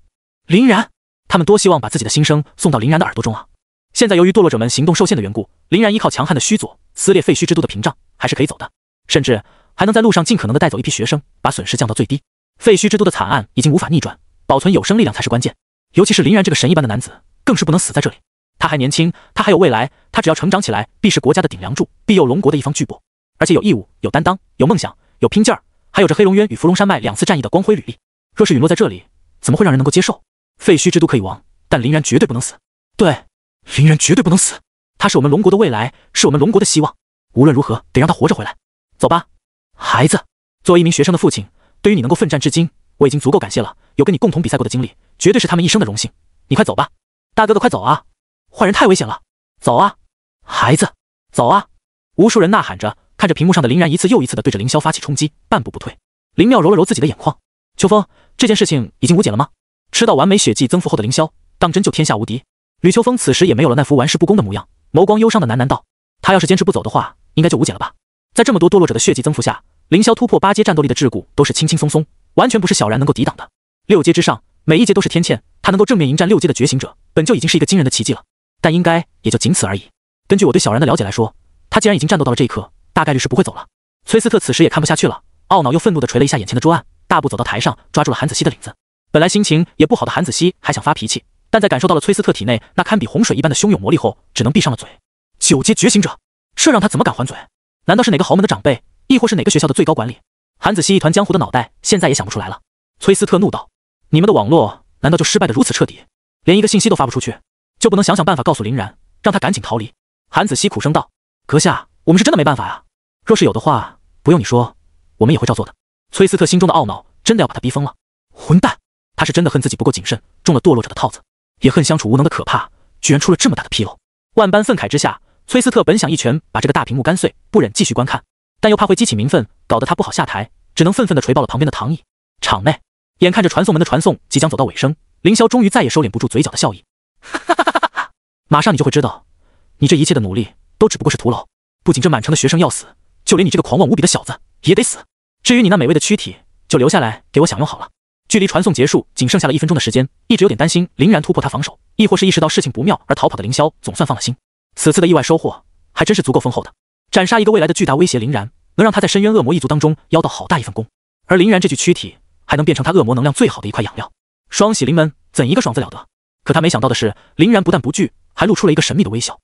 林然！他们多希望把自己的心声送到林然的耳朵中啊！现在由于堕落者们行动受限的缘故，林然依靠强悍的须佐撕裂废墟之都的屏障，还是可以走的，甚至还能在路上尽可能的带走一批学生，把损失降到最低。废墟之都的惨案已经无法逆转，保存有生力量才是关键。尤其是林然这个神一般的男子，更是不能死在这里。他还年轻，他还有未来，他只要成长起来，必是国家的顶梁柱，庇佑龙国的一方巨擘，而且有义务、有担当、有梦想、有拼劲儿，还有着黑龙渊与伏龙山脉2次战役的光辉履历。若是陨落在这里，怎么会让人能够接受？废墟之都可以亡，但林然绝对不能死。对，林然绝对不能死，他是我们龙国的未来，是我们龙国的希望。无论如何，得让他活着回来。走吧，孩子。作为一名学生的父亲，对于你能够奋战至今，我已经足够感谢了。有跟你共同比赛过的经历，绝对是他们一生的荣幸。你快走吧，大哥哥，快走啊！坏人太危险了，走啊，孩子，走啊！无数人呐喊着，看着屏幕上的林然一次又一次的对着凌霄发起冲击，半步不退。林妙揉了揉自己的眼眶，秋风，这件事情已经无解了吗？吃到完美血迹增幅后的凌霄，当真就天下无敌？吕秋风此时也没有了那副玩世不恭的模样，眸光忧伤的喃喃道：“他要是坚持不走的话，应该就无解了吧？”在这么多堕落者的血迹增幅下，凌霄突破8阶战斗力的桎梏都是轻轻松松，完全不是小然能够抵挡的。6阶之上，每一阶都是天堑，他能够正面迎战6阶的觉醒者，本就已经是一个惊人的奇迹了。但应该也就仅此而已。根据我对小然的了解来说，他既然已经战斗到了这一刻，大概率是不会走了。崔斯特此时也看不下去了，懊恼又愤怒地捶了一下眼前的桌案，大步走到台上，抓住了韩子熙的领子。本来心情也不好的韩子熙还想发脾气，但在感受到了崔斯特体内那堪比洪水一般的汹涌魔力后，只能闭上了嘴。9阶觉醒者，这让他怎么敢还嘴？难道是哪个豪门的长辈，亦或是哪个学校的最高管理？韩子熙一团浆糊的脑袋现在也想不出来了。崔斯特怒道：“你们的网络难道就失败的如此彻底，连一个信息都发不出去，就不能想想办法告诉林然，让他赶紧逃离？”韩子熙苦声道：“阁下，我们是真的没办法呀。若是有的话，不用你说，我们也会照做的。”崔斯特心中的懊恼真的要把他逼疯了。混蛋，他是真的恨自己不够谨慎，中了堕落者的套子，也恨相处无能的可怕，居然出了这么大的纰漏。万般愤慨之下，崔斯特本想一拳把这个大屏幕干碎，不忍继续观看，但又怕会激起民愤，搞得他不好下台，只能愤愤地捶爆了旁边的躺椅。场内，眼看着传送门的传送即将走到尾声，凌霄终于再也收敛不住嘴角的笑意。马上你就会知道，你这一切的努力都只不过是徒劳。不仅这满城的学生要死，就连你这个狂妄无比的小子也得死。至于你那美味的躯体，就留下来给我享用好了。距离传送结束仅剩下了1分钟的时间，一直有点担心林然突破他防守，亦或是意识到事情不妙而逃跑的凌霄总算放了心。此次的意外收获还真是足够丰厚的，斩杀一个未来的巨大威胁林然，能让他在深渊恶魔一族当中邀到好大一份功，而林然这具躯体还能变成他恶魔能量最好的一块养料，双喜临门，怎一个爽字了得。可他没想到的是，林然不但不惧，还露出了一个神秘的微笑。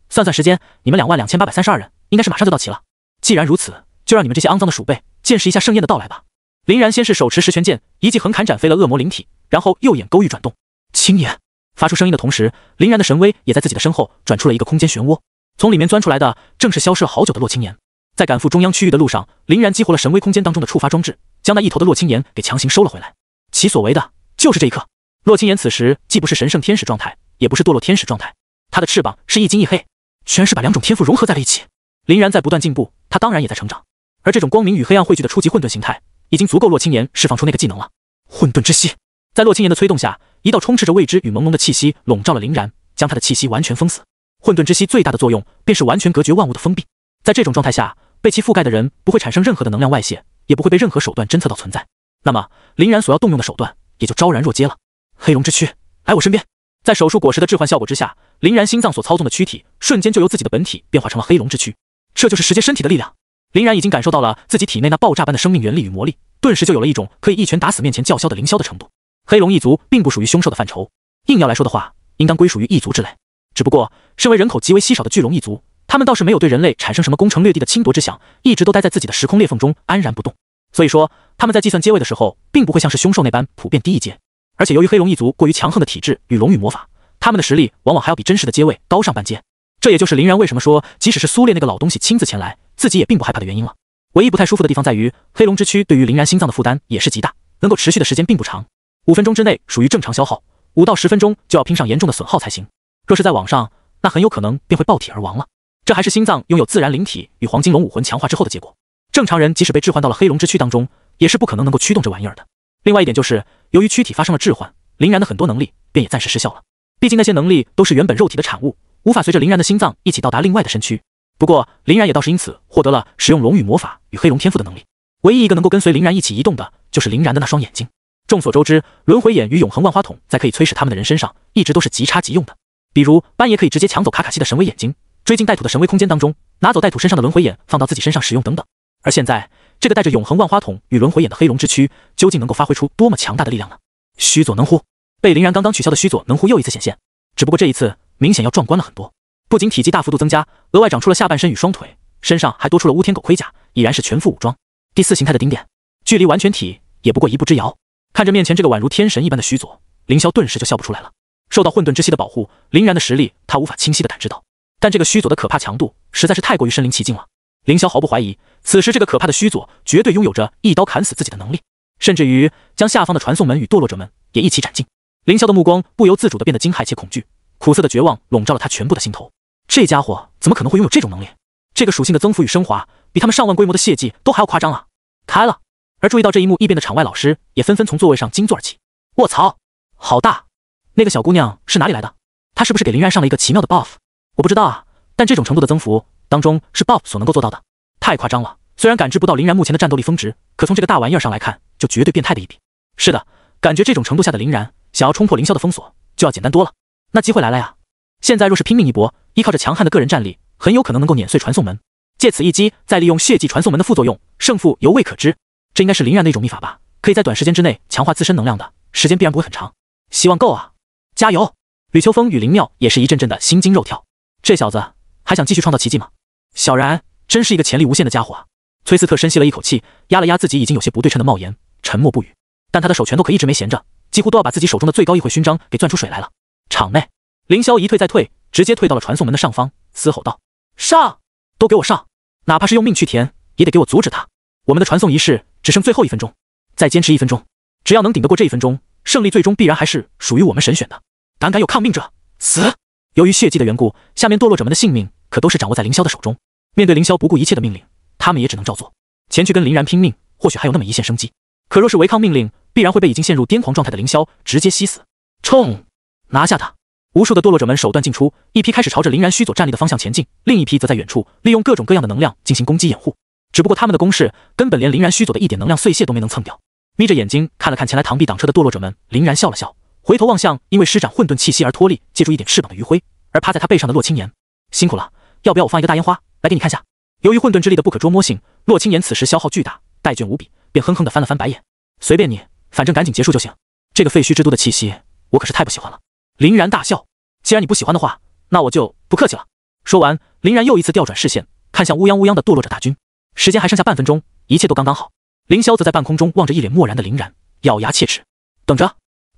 算算时间，你们22832人应该是马上就到齐了。既然如此，就让你们这些肮脏的鼠辈见识一下盛宴的到来吧。林然先是手持十拳剑，一记横砍斩飞了恶魔灵体，然后右眼勾玉转动，青眼发出声音的同时，林然的神威也在自己的身后转出了一个空间漩涡，从里面钻出来的正是消失了好久的洛青岩。在赶赴中央区域的路上，林然激活了神威空间当中的触发装置，将那一头的洛青岩给强行收了回来。其所为的就是这一刻，洛青岩此时既不是神圣天使状态，也不是堕落天使状态，他的翅膀是一金一黑，全是把两种天赋融合在了一起。林然在不断进步，他当然也在成长，而这种光明与黑暗汇聚的初级混沌形态，已经足够洛青岩释放出那个技能了。混沌之息，在洛青岩的催动下，一道充斥着未知与朦胧的气息笼罩了林然，将他的气息完全封死。混沌之息最大的作用便是完全隔绝万物的封闭，在这种状态下，被其覆盖的人不会产生任何的能量外泄，也不会被任何手段侦测到存在。那么林然所要动用的手段也就昭然若揭了。黑龙之躯，来我身边。在手术果实的置换效果之下，林然心脏所操纵的躯体瞬间就由自己的本体变化成了黑龙之躯，这就是石阶身体的力量。林然已经感受到了自己体内那爆炸般的生命原力与魔力，顿时就有了一种可以一拳打死面前叫嚣的凌霄的程度。黑龙一族并不属于凶兽的范畴，硬要来说的话，应当归属于异族之类。只不过身为人口极为稀少的巨龙一族，他们倒是没有对人类产生什么攻城略地的侵夺之想，一直都待在自己的时空裂缝中安然不动。所以说他们在计算阶位的时候，并不会像是凶兽那般普遍低一阶。而且由于黑龙一族过于强横的体质与龙与魔法，他们的实力往往还要比真实的阶位高上半阶。这也就是林然为什么说即使是苏烈那个老东西亲自前来，自己也并不害怕的原因了。唯一不太舒服的地方在于，黑龙之躯对于林然心脏的负担也是极大，能够持续的时间并不长，5分钟之内属于正常消耗，5到10分钟就要拼上严重的损耗才行。若是在网上，那很有可能便会爆体而亡了。这还是心脏拥有自然灵体与黄金龙武魂强化之后的结果。正常人即使被置换到了黑龙之躯当中，也是不可能能够驱动这玩意儿的。另外一点就是，由于躯体发生了置换，林然的很多能力便也暂时失效了。毕竟那些能力都是原本肉体的产物，无法随着林然的心脏一起到达另外的身躯。不过林然也倒是因此获得了使用龙与魔法与黑龙天赋的能力。唯一一个能够跟随林然一起移动的，就是林然的那双眼睛。众所周知，轮回眼与永恒万花筒在可以催使他们的人身上一直都是即插即用的。比如班爷可以直接抢走卡卡西的神威眼睛，追进带土的神威空间当中，拿走带土身上的轮回眼放到自己身上使用等等。而现在这个带着永恒万花筒与轮回眼的黑龙之躯，究竟能够发挥出多么强大的力量呢？须佐能乎，被林然刚刚取消的须佐能乎又一次显现，只不过这一次明显要壮观了很多，不仅体积大幅度增加，额外长出了下半身与双腿，身上还多出了乌天狗盔甲，已然是全副武装。第4形态的顶点，距离完全体也不过一步之遥。看着面前这个宛如天神一般的须佐，凌霄顿时就笑不出来了。受到混沌之息的保护，林然的实力他无法清晰的感知到，但这个须佐的可怕强度实在是太过于身临其境了。凌霄毫不怀疑，此时这个可怕的须佐绝对拥有着一刀砍死自己的能力，甚至于将下方的传送门与堕落者们也一起斩尽。凌霄的目光不由自主地变得惊骇且恐惧，苦涩的绝望笼罩了他全部的心头。这家伙怎么可能会拥有这种能力？这个属性的增幅与升华，比他们上万规模的血迹都还要夸张啊！开了。而注意到这一幕异变的场外老师也纷纷从座位上惊坐而起。卧槽，好大！那个小姑娘是哪里来的？她是不是给林然上了一个奇妙的 buff？ 我不知道啊，但这种程度的增幅当中是 buff 所能够做到的，太夸张了。虽然感知不到林然目前的战斗力峰值，可从这个大玩意儿上来看，就绝对变态的一笔。是的，感觉这种程度下的林然想要冲破凌霄的封锁就要简单多了。那机会来了呀！现在若是拼命一搏，依靠着强悍的个人战力，很有可能能够碾碎传送门，借此一击再利用血迹传送门的副作用，胜负犹未可知。这应该是林然的一种秘法吧，可以在短时间之内强化自身能量的，时间必然不会很长。希望够啊！加油！吕秋风与林妙也是一阵阵的心惊肉跳。这小子还想继续创造奇迹吗？小然真是一个潜力无限的家伙啊！崔斯特深吸了一口气，压了压自己已经有些不对称的帽檐，沉默不语。但他的手拳头可一直没闲着，几乎都要把自己手中的最高议会勋章给攥出水来了。场内，凌霄一退再退，直接退到了传送门的上方，嘶吼道：“上！都给我上！哪怕是用命去填，也得给我阻止他！我们的传送仪式只剩最后1分钟，再坚持1分钟，只要能顶得过这1分钟，胜利最终必然还是属于我们神选的。胆敢有抗命者，死！”由于血祭的缘故，下面堕落者们的性命可都是掌握在凌霄的手中。面对凌霄不顾一切的命令，他们也只能照做，前去跟林然拼命，或许还有那么一线生机。可若是违抗命令，必然会被已经陷入癫狂状态的凌霄直接吸死。冲！拿下他！无数的堕落者们手段尽出，一批开始朝着林然须佐站立的方向前进，另一批则在远处利用各种各样的能量进行攻击掩护。只不过他们的攻势根本连林然须佐的一点能量碎屑都没能蹭掉。眯着眼睛看了看前来螳臂挡车的堕落者们，林然笑了笑，回头望向因为施展混沌气息而脱力，借助一点翅膀的余晖而趴在他背上的洛青岩。辛苦了，要不要我放一个大烟花来给你看下？由于混沌之力的不可捉摸性，洛青岩此时消耗巨大，怠倦无比，便哼哼地翻了翻白眼。随便你，反正赶紧结束就行。这个废墟之都的气息，我可是太不喜欢了。林然大笑，既然你不喜欢的话，那我就不客气了。说完，林然又一次调转视线，看向乌泱乌泱的堕落者大军。时间还剩下半分钟，一切都刚刚好。凌霄则在半空中望着一脸漠然的林然，咬牙切齿：“等着，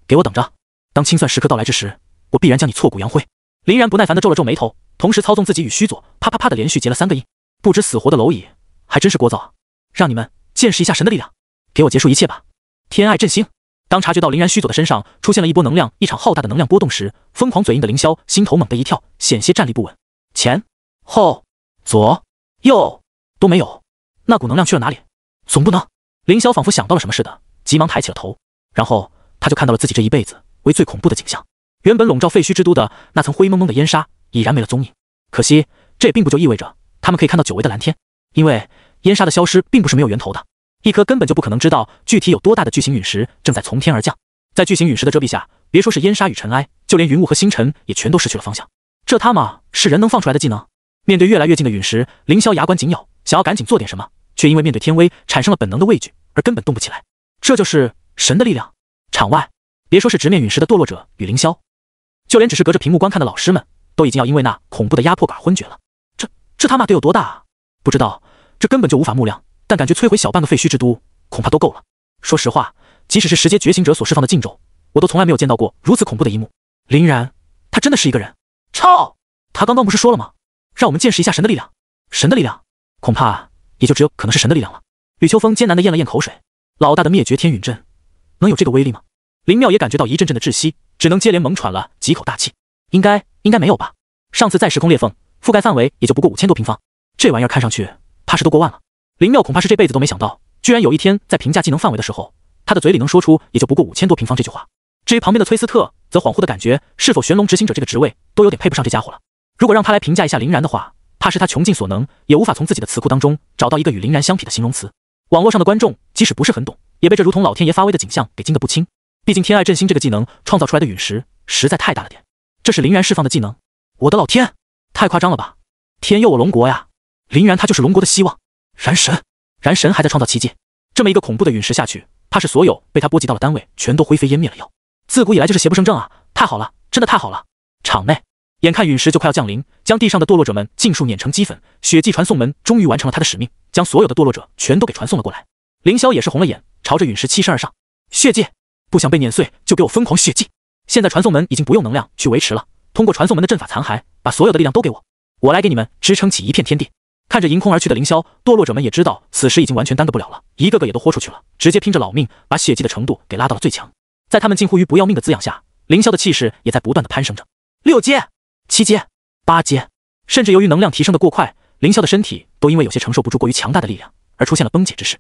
给我等着！当清算时刻到来之时，我必然将你挫骨扬灰。”林然不耐烦地皱了皱眉头，同时操纵自己与须佐啪啪啪的连续结了3个印。不知死活的蝼蚁，还真是聒噪啊！让你们见识一下神的力量，给我结束一切吧！天爱振兴。当察觉到林然须佐的身上出现了一波能量异常浩大的能量波动时，疯狂嘴硬的凌霄心头猛地一跳，险些站立不稳。前、后、左、右都没有，那股能量去了哪里？总不能……凌霄仿佛想到了什么似的，急忙抬起了头，然后他就看到了自己这一辈子为最恐怖的景象。原本笼罩废墟之都的那层灰蒙蒙的烟沙已然没了踪影。可惜，这也并不就意味着他们可以看到久违的蓝天，因为烟沙的消失并不是没有源头的。一颗根本就不可能知道具体有多大的巨型陨石正在从天而降，在巨型陨石的遮蔽下，别说是烟沙与尘埃，就连云雾和星辰也全都失去了方向。这他妈是人能放出来的技能？面对越来越近的陨石，凌霄牙关紧咬，想要赶紧做点什么，却因为面对天威产生了本能的畏惧，而根本动不起来。这就是神的力量。场外，别说是直面陨石的堕落者与凌霄，就连只是隔着屏幕观看的老师们，都已经要因为那恐怖的压迫感昏厥了。这他妈得有多大啊？不知道，这根本就无法目量。但感觉摧毁小半个废墟之都恐怕都够了。说实话，即使是十阶觉醒者所释放的禁咒，我都从来没有见到过如此恐怖的一幕。林然，他真的是一个人？操！他刚刚不是说了吗？让我们见识一下神的力量。神的力量，恐怕也就只有可能是神的力量了。吕秋风艰难地咽了咽口水，老大的灭绝天陨阵能有这个威力吗？林妙也感觉到一阵阵的窒息，只能接连猛喘了几口大气。应该没有吧？上次在时空裂缝覆盖范围也就不过5000多平方，这玩意儿看上去怕是都过万了。林妙恐怕是这辈子都没想到，居然有一天在评价技能范围的时候，他的嘴里能说出也就不过5000多平方这句话。至于旁边的崔斯特，则恍惚的感觉是否玄龙执行者这个职位都有点配不上这家伙了。如果让他来评价一下林然的话，怕是他穷尽所能也无法从自己的词库当中找到一个与林然相匹的形容词。网络上的观众即使不是很懂，也被这如同老天爷发威的景象给惊得不轻。毕竟天爱振兴这个技能创造出来的陨石实在太大了点，这是林然释放的技能？我的老天，太夸张了吧！天佑我龙国呀！林然他就是龙国的希望。燃神还在创造奇迹，这么一个恐怖的陨石下去，怕是所有被他波及到的单位全都灰飞烟灭了要。自古以来就是邪不胜正啊！太好了，真的太好了！场内，眼看陨石就快要降临，将地上的堕落者们尽数碾成齑粉，血祭传送门终于完成了他的使命，将所有的堕落者全都给传送了过来。凌霄也是红了眼，朝着陨石欺身而上。血祭，不想被碾碎就给我疯狂血祭！现在传送门已经不用能量去维持了，通过传送门的阵法残骸，把所有的力量都给我，我来给你们支撑起一片天地。看着迎空而去的凌霄，堕落者们也知道此时已经完全耽搁不了了，一个个也都豁出去了，直接拼着老命把血祭的程度给拉到了最强。在他们近乎于不要命的滋养下，凌霄的气势也在不断的攀升着。6阶、7阶、8阶，甚至由于能量提升的过快，凌霄的身体都因为有些承受不住过于强大的力量而出现了崩解之势。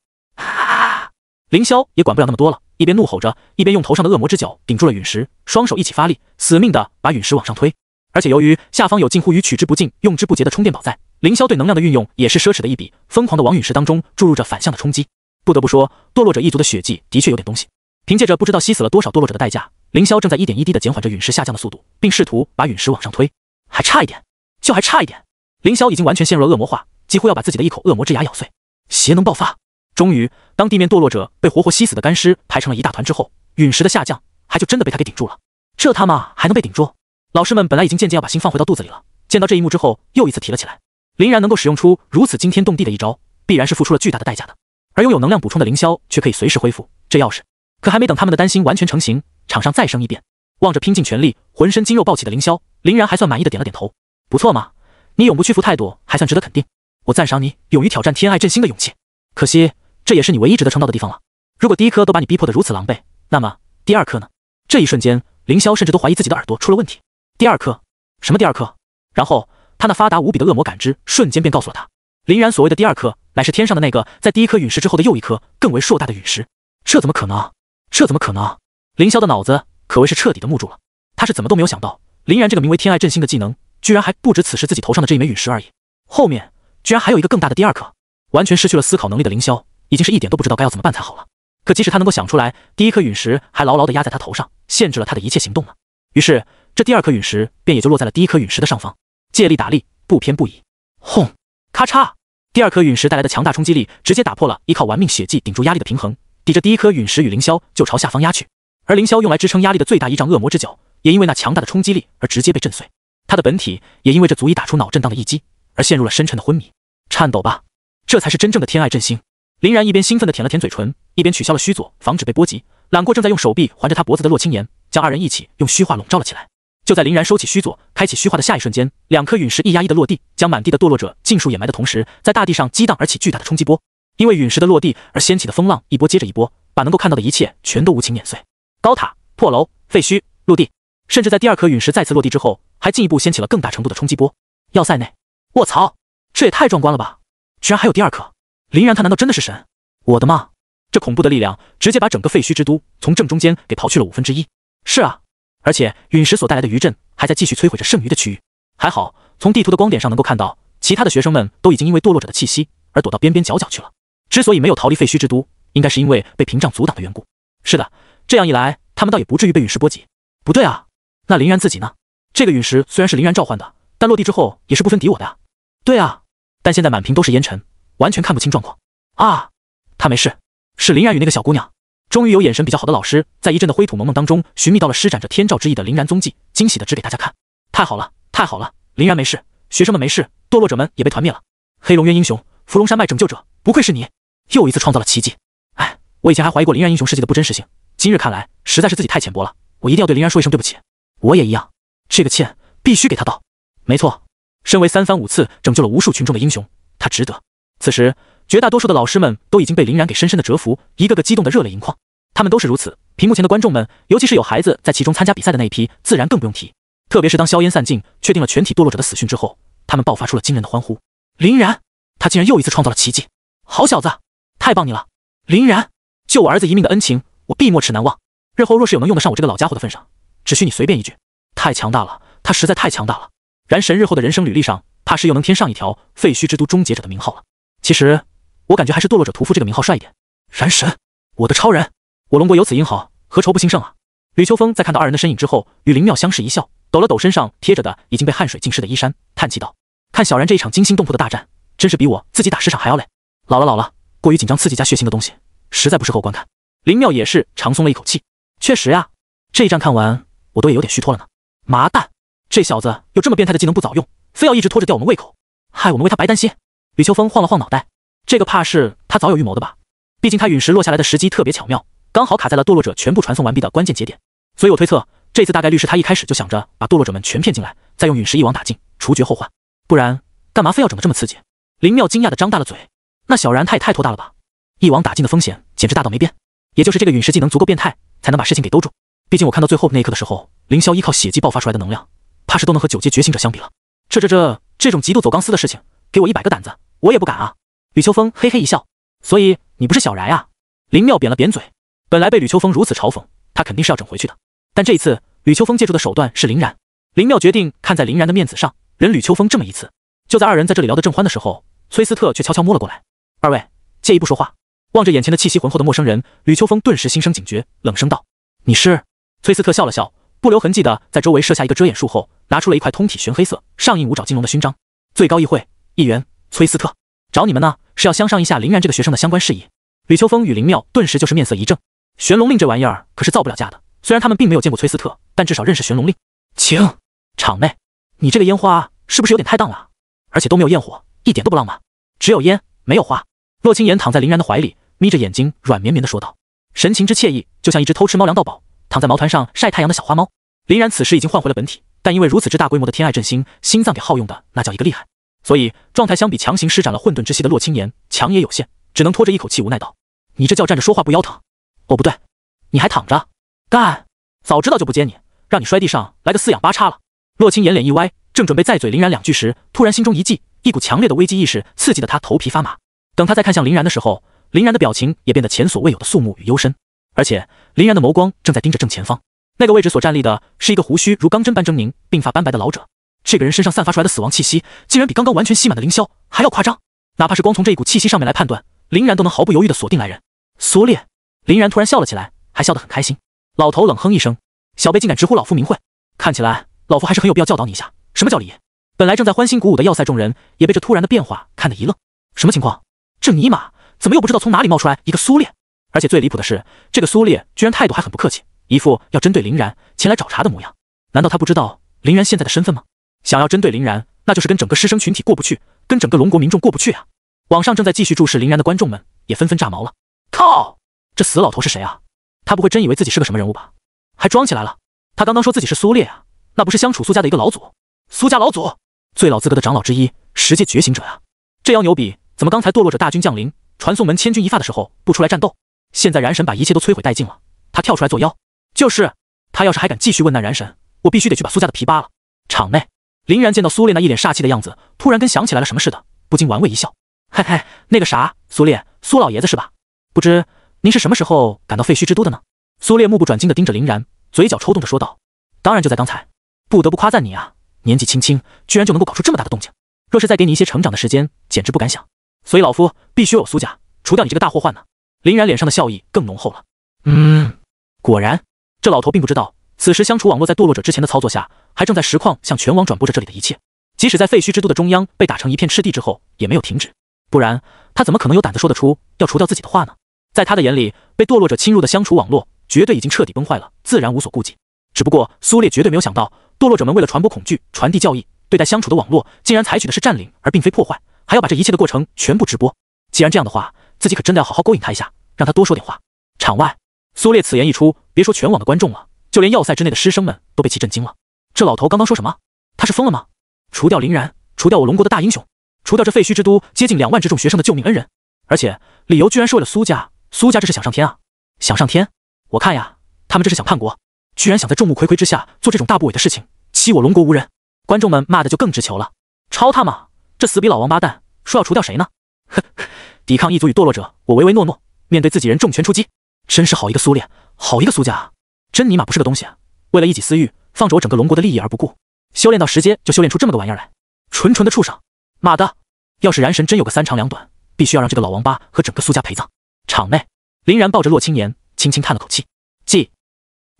凌霄也管不了那么多了，一边怒吼着，一边用头上的恶魔之角顶住了陨石，双手一起发力，死命的把陨石往上推。而且由于下方有近乎于取之不尽用之不竭的充电宝在，凌霄对能量的运用也是奢侈的一笔，疯狂的往陨石当中注入着反向的冲击。不得不说，堕落者一族的血迹的确有点东西。凭借着不知道吸死了多少堕落者的代价，凌霄正在一点一滴的减缓着陨石下降的速度，并试图把陨石往上推。还差一点，就还差一点。凌霄已经完全陷入了恶魔化，几乎要把自己的一口恶魔之牙咬碎。邪能爆发，终于，当地面堕落者被活活吸死的干尸排成了一大团之后，陨石的下降还就真的被他给顶住了。这他妈还能被顶住？老师们本来已经渐渐要把心放回到肚子里了，见到这一幕之后，又一次提了起来。林然能够使用出如此惊天动地的一招，必然是付出了巨大的代价的。而拥有能量补充的凌霄却可以随时恢复，这要是……可还没等他们的担心完全成型，场上再生异变。望着拼尽全力、浑身肌肉暴起的凌霄，林然还算满意的点了点头。不错嘛，你永不屈服态度还算值得肯定。我赞赏你勇于挑战天爱振兴的勇气。可惜，这也是你唯一值得称道的地方了。如果第一颗都把你逼迫得如此狼狈，那么第二颗呢？这一瞬间，凌霄甚至都怀疑自己的耳朵出了问题。第二颗？什么第二颗？然后他那发达无比的恶魔感知瞬间便告诉了他，林然所谓的第二颗，乃是天上的那个在第一颗陨石之后的又一颗更为硕大的陨石。这怎么可能？这怎么可能？凌霄的脑子可谓是彻底的木住了。他是怎么都没有想到，林然这个名为天爱振兴的技能，居然还不止此时自己头上的这一枚陨石而已，后面居然还有一个更大的第二颗。完全失去了思考能力的凌霄，已经是一点都不知道该要怎么办才好了。可即使他能够想出来，第一颗陨石还牢牢地压在他头上，限制了他的一切行动呢。于是，这第二颗陨石便也就落在了第一颗陨石的上方，借力打力，不偏不倚。轰！咔嚓！第二颗陨石带来的强大冲击力，直接打破了依靠玩命血迹顶住压力的平衡，抵着第一颗陨石与凌霄就朝下方压去。而凌霄用来支撑压力的最大依仗恶魔之角，也因为那强大的冲击力而直接被震碎。他的本体也因为这足以打出脑震荡的一击，而陷入了深沉的昏迷。颤抖吧，这才是真正的天爱振兴。林然一边兴奋地舔了舔嘴唇，一边取消了虚佐，防止被波及，揽过正在用手臂环着他脖子的洛青岩，将二人一起用虚化笼罩了起来。就在林然收起虚佐，开启虚化的下一瞬间，两颗陨石一压一的落地，将满地的堕落者尽数掩埋的同时，在大地上激荡而起巨大的冲击波。因为陨石的落地而掀起的风浪一波接着一波，把能够看到的一切全都无情碾碎。高塔、破楼、废墟、陆地，甚至在第二颗陨石再次落地之后，还进一步掀起了更大程度的冲击波。要塞内，卧槽，这也太壮观了吧！居然还有第二颗！林然他难道真的是神？我的妈！这恐怖的力量直接把整个废墟之都从正中间给刨去了1/5。是啊，而且陨石所带来的余震还在继续摧毁着剩余的区域。还好，从地图的光点上能够看到，其他的学生们都已经因为堕落者的气息而躲到边边角角去了。之所以没有逃离废墟之都，应该是因为被屏障阻挡的缘故。是的，这样一来，他们倒也不至于被陨石波及。不对啊，那林然自己呢？这个陨石虽然是林然召唤的，但落地之后也是不分敌我的啊。对啊，但现在满屏都是烟尘，完全看不清状况。啊，他没事，是林然与那个小姑娘。终于有眼神比较好的老师，在一阵的灰土蒙蒙当中，寻觅到了施展着天照之意的林然踪迹，惊喜的指给大家看。太好了，太好了，林然没事，学生们没事，堕落者们也被团灭了。黑龙渊英雄，伏龙山脉拯救者，不愧是你，又一次创造了奇迹。哎，我以前还怀疑过林然英雄事迹的不真实性，今日看来，实在是自己太浅薄了，我一定要对林然说一声对不起。我也一样，这个歉必须给他道。没错，身为三番五次拯救了无数群众的英雄，他值得。此时，绝大多数的老师们都已经被林然给深深的折服，一个个激动的热泪盈眶。他们都是如此，屏幕前的观众们，尤其是有孩子在其中参加比赛的那一批，自然更不用提。特别是当硝烟散尽，确定了全体堕落者的死讯之后，他们爆发出了惊人的欢呼。林然，他竟然又一次创造了奇迹！好小子，太棒你了！林然，救我儿子一命的恩情，我必没齿难忘。日后若是有能用得上我这个老家伙的份上，只需你随便一句。太强大了，他实在太强大了。然神日后的人生履历上，怕是又能添上一条废墟之都终结者的名号了。其实，我感觉还是堕落者屠夫这个名号帅一点。燃神，我的超人，我龙国有此英豪，何愁不兴盛啊！吕秋风在看到二人的身影之后，与林妙相视一笑，抖了抖身上贴着的已经被汗水浸湿的衣衫，叹气道：“看小然这一场惊心动魄的大战，真是比我自己打10场还要累。老了，过于紧张刺激加血腥的东西，实在不适合我观看。”林妙也是长松了一口气，确实呀，这一战看完，我都也有点虚脱了呢。麻蛋，这小子有这么变态的技能不早用，非要一直拖着吊我们胃口，害我们为他白担心。吕秋风晃了晃脑袋，这个怕是他早有预谋的吧？毕竟他陨石落下来的时机特别巧妙，刚好卡在了堕落者全部传送完毕的关键节点，所以我推测这次大概率是他一开始就想着把堕落者们全骗进来，再用陨石一网打尽，除绝后患。不然干嘛非要整得这么刺激？林妙惊讶地张大了嘴，那小然他也太拖大了吧！一网打尽的风险简直大到没边，也就是这个陨石技能足够变态，才能把事情给兜住。毕竟我看到最后那一刻的时候，凌霄依靠血迹爆发出来的能量，怕是都能和9阶觉醒者相比了。这种极度走钢丝的事情，给我100个胆子，我也不敢啊！吕秋风嘿嘿一笑，所以你不是小然啊？林妙扁了扁嘴，本来被吕秋风如此嘲讽，他肯定是要整回去的。但这一次，吕秋风借助的手段是林然，林妙决定看在林然的面子上，忍吕秋风这么一次。就在二人在这里聊得正欢的时候，崔斯特却悄悄摸了过来。二位，介意不说话？望着眼前的气息浑厚的陌生人，吕秋风顿时心生警觉，冷声道：“你是？”崔斯特笑了笑，不留痕迹的在周围设下一个遮掩术后，拿出了一块通体玄黑色、上印五爪金龙的勋章。最高议会议员崔斯特，找你们呢，是要相商一下林然这个学生的相关事宜。吕秋风与林妙顿时就是面色一正。玄龙令这玩意儿可是造不了假的，虽然他们并没有见过崔斯特，但至少认识玄龙令。请，场内，你这个烟花是不是有点太荡了？而且都没有焰火，一点都不浪漫，只有烟没有花。洛清言躺在林然的怀里，眯着眼睛软绵绵地说道，神情之惬意，就像一只偷吃猫粮到饱，躺在毛团上晒太阳的小花猫。林然此时已经换回了本体，但因为如此之大规模的天爱振兴，心脏给耗用的那叫一个厉害，所以状态相比强行施展了混沌之息的洛清言强也有限，只能拖着一口气无奈道，你这叫站着说话不腰疼。哦不对，你还躺着干，早知道就不接你，让你摔地上来个四仰八叉了。洛清言脸一歪，正准备再嘴林然两句时，突然心中一悸，一股强烈的危机意识刺激得他头皮发麻。等他再看向林然的时候，林然的表情也变得前所未有的肃穆与幽深，而且林然的眸光正在盯着正前方，那个位置所站立的是一个胡须如钢针般狰狞、鬓发斑白的老者。这个人身上散发出来的死亡气息，竟然比刚刚完全吸满的凌霄还要夸张。哪怕是光从这一股气息上面来判断，林然都能毫不犹豫地锁定来人。苏烈，林然突然笑了起来，还笑得很开心。老头冷哼一声，小辈竟敢直呼老夫名讳，看起来老夫还是很有必要教导你一下，什么叫礼。本来正在欢欣鼓舞的要塞众人也被这突然的变化看得一愣，什么情况？这尼玛怎么又不知道从哪里冒出来一个苏烈？而且最离谱的是，这个苏烈居然态度还很不客气，一副要针对林然前来找茬的模样。难道他不知道林然现在的身份吗？想要针对林然，那就是跟整个师生群体过不去，跟整个龙国民众过不去啊！网上正在继续注视林然的观众们也纷纷炸毛了。靠，这死老头是谁啊？他不会真以为自己是个什么人物吧？还装起来了？他刚刚说自己是苏烈啊，那不是相处苏家的一个老祖？苏家老祖，最老资格的长老之一，10阶觉醒者啊！这样牛比，怎么刚才堕落者大军降临，传送门千钧一发的时候不出来战斗？现在燃神把一切都摧毁殆尽了，他跳出来作妖？就是他要是还敢继续问难燃神，我必须得去把苏家的皮扒了。场内，林然见到苏烈那一脸煞气的样子，突然跟想起来了什么似的，不禁玩味一笑。嘿嘿，那个啥，苏烈，苏老爷子是吧？不知您是什么时候赶到废墟之都的呢？苏烈目不转睛地盯着林然，嘴角抽动着说道。当然就在刚才，不得不夸赞你啊，年纪轻轻居然就能够搞出这么大的动静，若是再给你一些成长的时间，简直不敢想。所以老夫必须有苏家，除掉你这个大祸患呢。林然脸上的笑意更浓厚了。果然，这老头并不知道，此时相处网络在堕落者之前的操作下，还正在实况向全网转播着这里的一切。即使在废墟之都的中央被打成一片赤地之后，也没有停止，不然他怎么可能有胆子说得出要除掉自己的话呢？在他的眼里，被堕落者侵入的相处网络绝对已经彻底崩坏了，自然无所顾忌。只不过苏烈绝对没有想到，堕落者们为了传播恐惧、传递教义，对待相处的网络竟然采取的是占领，而并非破坏，还要把这一切的过程全部直播。既然这样的话，自己可真的要好好勾引他一下，让他多说点话。场外，苏烈此言一出，别说全网的观众了，就连要塞之内的师生们都被其震惊了。这老头刚刚说什么？他是疯了吗？除掉林然，除掉我龙国的大英雄，除掉这废墟之都接近2万之众学生的救命恩人，而且理由居然是为了苏家。苏家这是想上天啊？想上天？我看呀，他们这是想叛国，居然想在众目睽睽之下做这种大不韪的事情，欺我龙国无人。观众们骂的就更直球了，抄他嘛，这死逼老王八蛋，说要除掉谁呢？呵，抵抗异族与堕落者，我唯唯诺诺，面对自己人重拳出击，真是好一个苏烈，好一个苏家啊！真尼玛不是个东西啊！为了一己私欲，放着我整个龙国的利益而不顾，修炼到10阶就修炼出这么个玩意儿来，纯纯的畜生！妈的，要是燃神真有个3长2短，必须要让这个老王八和整个苏家陪葬。场内，林然抱着洛清言，轻轻叹了口气。既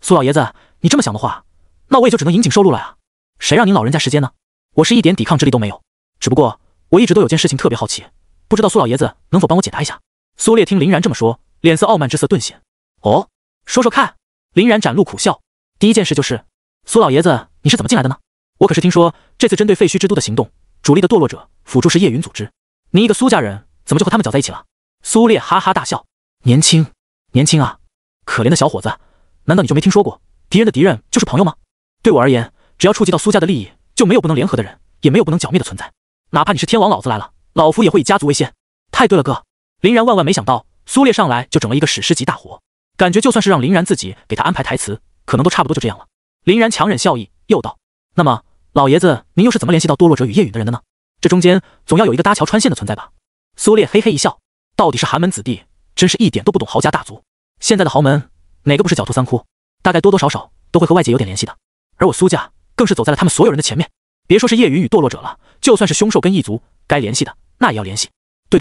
苏老爷子，你这么想的话，那我也就只能引颈受禄了呀。谁让您老人家10阶呢？我是一点抵抗之力都没有，只不过我一直都有件事情特别好奇，不知道苏老爷子能否帮我解答一下。苏烈听林然这么说，脸色傲慢之色顿显。哦，说说看。林然展露苦笑。第一件事就是，苏老爷子你是怎么进来的呢？我可是听说这次针对废墟之都的行动，主力的堕落者辅助是叶云组织，你一个苏家人怎么就和他们搅在一起了？苏烈哈哈大笑。年轻啊，可怜的小伙子，难道你就没听说过敌人的敌人就是朋友吗？对我而言，只要触及到苏家的利益，就没有不能联合的人，也没有不能剿灭的存在。哪怕你是天王老子来了，老夫也会以家族为先。太对了哥。林然万万没想到苏烈上来就整了一个史诗级大活，感觉就算是让林然自己给他安排台词，可能都差不多就这样了。林然强忍笑意，又道：那么老爷子您又是怎么联系到堕落者与叶允的人的呢？这中间总要有一个搭桥穿线的存在吧？苏烈嘿嘿一笑，到底是寒门子弟，真是一点都不懂豪家大族。现在的豪门哪个不是狡兔三窟，大概多多少少都会和外界有点联系的，而我苏家更是走在了他们所有人的前面。别说是叶云与堕落者了，就算是凶兽跟异族，该联系的那也要联系。对，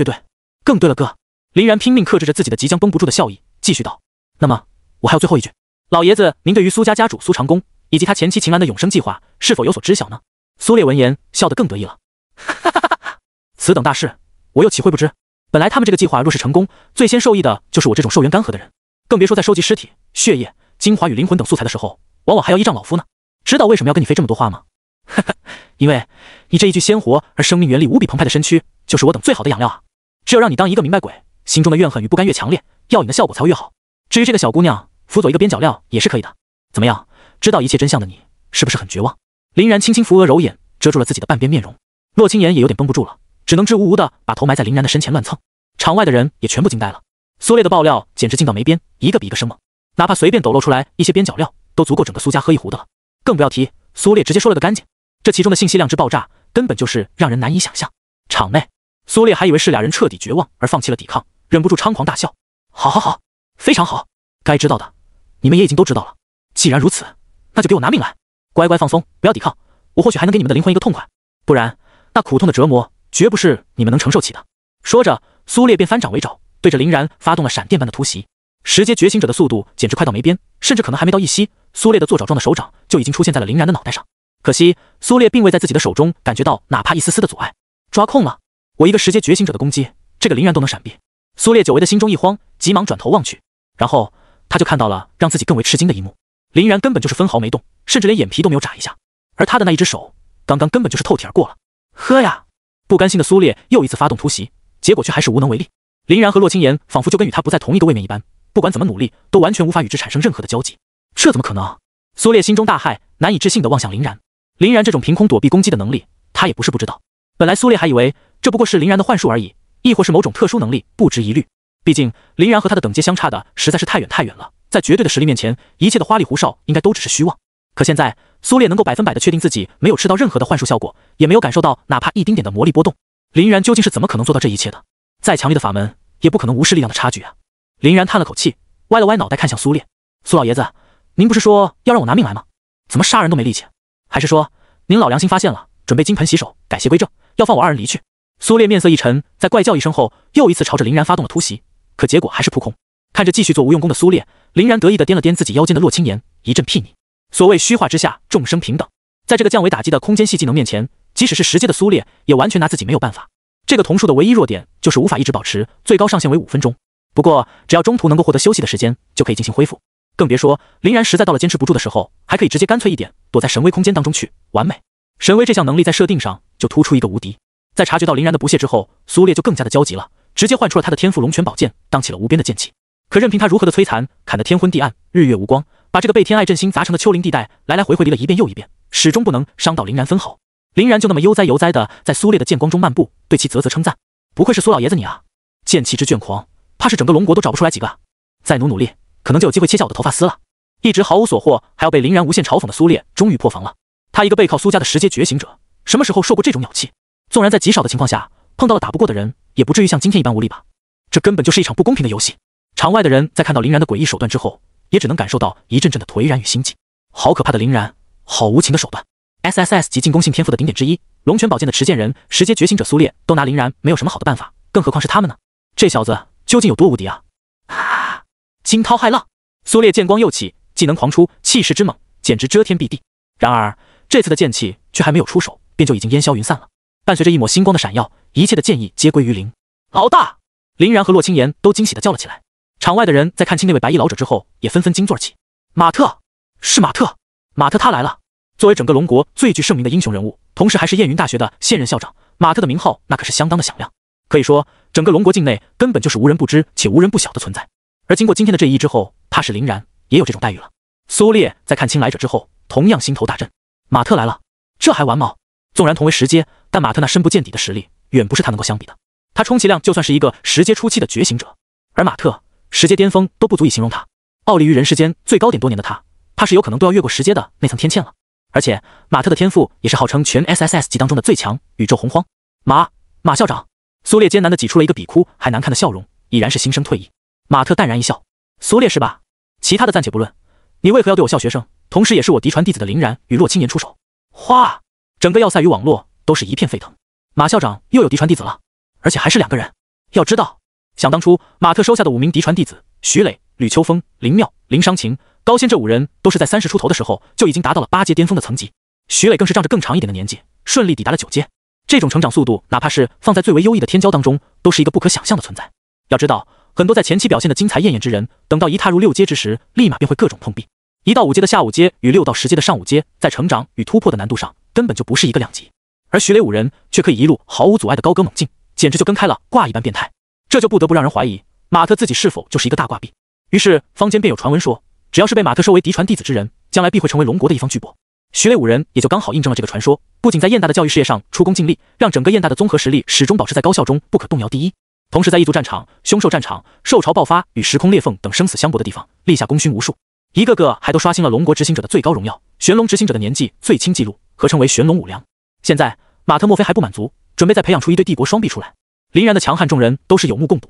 更对了哥。林然拼命克制着自己的即将绷不住的笑意，继续道：那么我还有最后一句，老爷子您对于苏家家主苏长公以及他前妻秦岚的永生计划是否有所知晓呢？苏烈闻言笑得更得意了。哈哈哈哈，此等大事我又岂会不知？本来他们这个计划若是成功，最先受益的就是我这种寿元干涸的人，更别说在收集尸体、血液、精华与灵魂等素材的时候，往往还要依仗老夫呢。知道为什么要跟你费这么多话吗？呵呵，因为你这一具鲜活而生命原力无比澎湃的身躯，就是我等最好的养料啊！只有让你当一个明白鬼，心中的怨恨与不甘越强烈，药引的效果才会越好。至于这个小姑娘，辅佐一个边角料也是可以的。怎么样，知道一切真相的你，是不是很绝望？林然轻轻扶额揉眼，遮住了自己的半边面容。洛青言也有点绷不住了，只能支吾吾的把头埋在林然的身前乱蹭。场外的人也全部惊呆了，苏烈的爆料简直劲到没边，一个比一个生猛，哪怕随便抖露出来一些边角料，都足够整个苏家喝一壶的了。更不要提苏烈直接说了个干净，这其中的信息量之爆炸，根本就是让人难以想象。场内，苏烈还以为是俩人彻底绝望而放弃了抵抗，忍不住猖狂大笑。好好好，非常好，该知道的你们也已经都知道了。既然如此，那就给我拿命来，乖乖放松，不要抵抗，我或许还能给你们的灵魂一个痛快，不然那苦痛的折磨绝不是你们能承受起的。说着，苏烈便翻掌为爪，对着林然发动了闪电般的突袭。十阶觉醒者的速度简直快到没边，甚至可能还没到一息，苏烈的做爪状的手掌就已经出现在了林然的脑袋上。可惜苏烈并未在自己的手中感觉到哪怕一丝丝的阻碍。抓空了，我一个十阶觉醒者的攻击，这个林然都能闪避。苏烈久违的心中一慌，急忙转头望去，然后他就看到了让自己更为吃惊的一幕。林然根本就是分毫没动，甚至连眼皮都没有眨一下，而他的那一只手刚刚根本就是透体而过了。呵呀！不甘心的苏烈又一次发动突袭，结果却还是无能为力。林然和洛青言仿佛就跟与他不在同一个位面一般，不管怎么努力都完全无法与之产生任何的交集。这怎么可能？苏烈心中大骇，难以置信地望向林然。林然这种凭空躲避攻击的能力，他也不是不知道。本来苏烈还以为这不过是林然的幻术而已，亦或是某种特殊能力，不值一虑。毕竟林然和他的等阶相差的实在是太远太远了，在绝对的实力面前，一切的花里胡哨应该都只是虚妄。可现在苏烈能够100%的确定自己没有吃到任何的幻术效果，也没有感受到哪怕一丁点的魔力波动。林然究竟是怎么可能做到这一切的？再强力的法门也不可能无视力量的差距啊！林然叹了口气，歪了歪脑袋看向苏烈：“苏老爷子，您不是说要让我拿命来吗？怎么杀人都没力气？还是说您老良心发现了，准备金盆洗手，改邪归正，要放我二人离去？”苏烈面色一沉，在怪叫一声后，又一次朝着林然发动了突袭，可结果还是扑空。看着继续做无用功的苏烈，林然得意地掂了掂自己腰间的洛青言，一阵睥睨。所谓虚化之下，众生平等，在这个降维打击的空间系技能面前，即使是10阶的苏烈，也完全拿自己没有办法。这个瞳术的唯一弱点就是无法一直保持，最高上限为5分钟。不过只要中途能够获得休息的时间，就可以进行恢复。更别说林然实在到了坚持不住的时候，还可以直接干脆一点，躲在神威空间当中去，完美。神威这项能力在设定上就突出一个无敌。在察觉到林然的不屑之后，苏烈就更加的焦急了，直接唤出了他的天赋龙泉宝剑，当起了无边的剑气。可任凭他如何的摧残，砍得天昏地暗，日月无光，把这个被天爱阵心砸成的丘陵地带来来回回离了一遍又一遍，始终不能伤到林然分毫。林然就那么悠哉悠哉的在苏烈的剑光中漫步，对其啧啧称赞：“不愧是苏老爷子你啊，剑气之眷狂，怕是整个龙国都找不出来几个啊！再努努力，可能就有机会切下我的头发丝了。”一直毫无所获，还要被林然无限嘲讽的苏烈，终于破防了。他一个背靠苏家的10阶觉醒者，什么时候受过这种鸟气？纵然在极少的情况下碰到了打不过的人，也不至于像今天一般无力吧？这根本就是一场不公平的游戏。场外的人在看到林然的诡异手段之后，也只能感受到一阵阵的颓然与心悸。好可怕的林然，好无情的手段。SSS 级进攻性天赋的顶点之一，龙泉宝剑的持剑人10阶觉醒者苏烈都拿林然没有什么好的办法，更何况是他们呢？这小子究竟有多无敌啊！啊！惊涛骇浪，苏烈剑光又起，技能狂出，气势之猛，简直遮天蔽地。然而这次的剑气却还没有出手，便就已经烟消云散了。伴随着一抹星光的闪耀，一切的剑意皆归于零。老大！林然和洛青言都惊喜地叫了起来。场外的人在看清那位白衣老者之后，也纷纷惊坐起。马特，是马特！马特他来了！作为整个龙国最具盛名的英雄人物，同时还是燕云大学的现任校长，马特的名号那可是相当的响亮。可以说，整个龙国境内根本就是无人不知且无人不晓的存在。而经过今天的这一役之后，怕是林然也有这种待遇了。苏烈在看清来者之后，同样心头大震。马特来了，这还完毛？纵然同为10阶，但马特那深不见底的实力，远不是他能够相比的。他充其量就算是一个10阶初期的觉醒者，而马特10阶巅峰都不足以形容他。傲立于人世间最高点多年的他，怕是有可能都要越过10阶的那层天堑了。而且马特的天赋也是号称全 SSS 级当中的最强，宇宙洪荒。马校长，苏烈艰难地挤出了一个比哭还难看的笑容，已然是心生退意。马特淡然一笑，苏烈是吧？其他的暂且不论，你为何要对我校学生，同时也是我嫡传弟子的林然与洛青言出手？哗！整个要塞与网络都是一片沸腾。马校长又有嫡传弟子了，而且还是2个人。要知道，想当初马特收下的5名嫡传弟子徐磊、吕秋风、林妙、林商情、高仙这5人都是在30出头的时候就已经达到了8阶巅峰的层级。徐磊更是仗着更长一点的年纪，顺利抵达了9阶。这种成长速度，哪怕是放在最为优异的天骄当中，都是一个不可想象的存在。要知道，很多在前期表现的精彩艳艳之人，等到一踏入6阶之时，立马便会各种碰壁。1到5阶的下5阶与6到10阶的上5阶，在成长与突破的难度上，根本就不是一个量级。而徐雷5人却可以一路毫无阻碍的高歌猛进，简直就跟开了挂一般变态。这就不得不让人怀疑，马特自己是否就是一个大挂壁。于是坊间便有传闻说，只要是被马特收为嫡传弟子之人，将来必会成为龙国的一方巨擘。徐雷5人也就刚好印证了这个传说，不仅在燕大的教育事业上出工尽力，让整个燕大的综合实力始终保持在高校中不可动摇第一，同时在异族战场、凶兽战场、兽潮爆发与时空裂缝等生死相搏的地方立下功勋无数，一个个还都刷新了龙国执行者的最高荣耀，玄龙执行者的年纪最轻纪录，合称为玄龙5良。现在马特莫非还不满足，准备再培养出一对帝国双臂出来？林然的强悍众人都是有目共睹，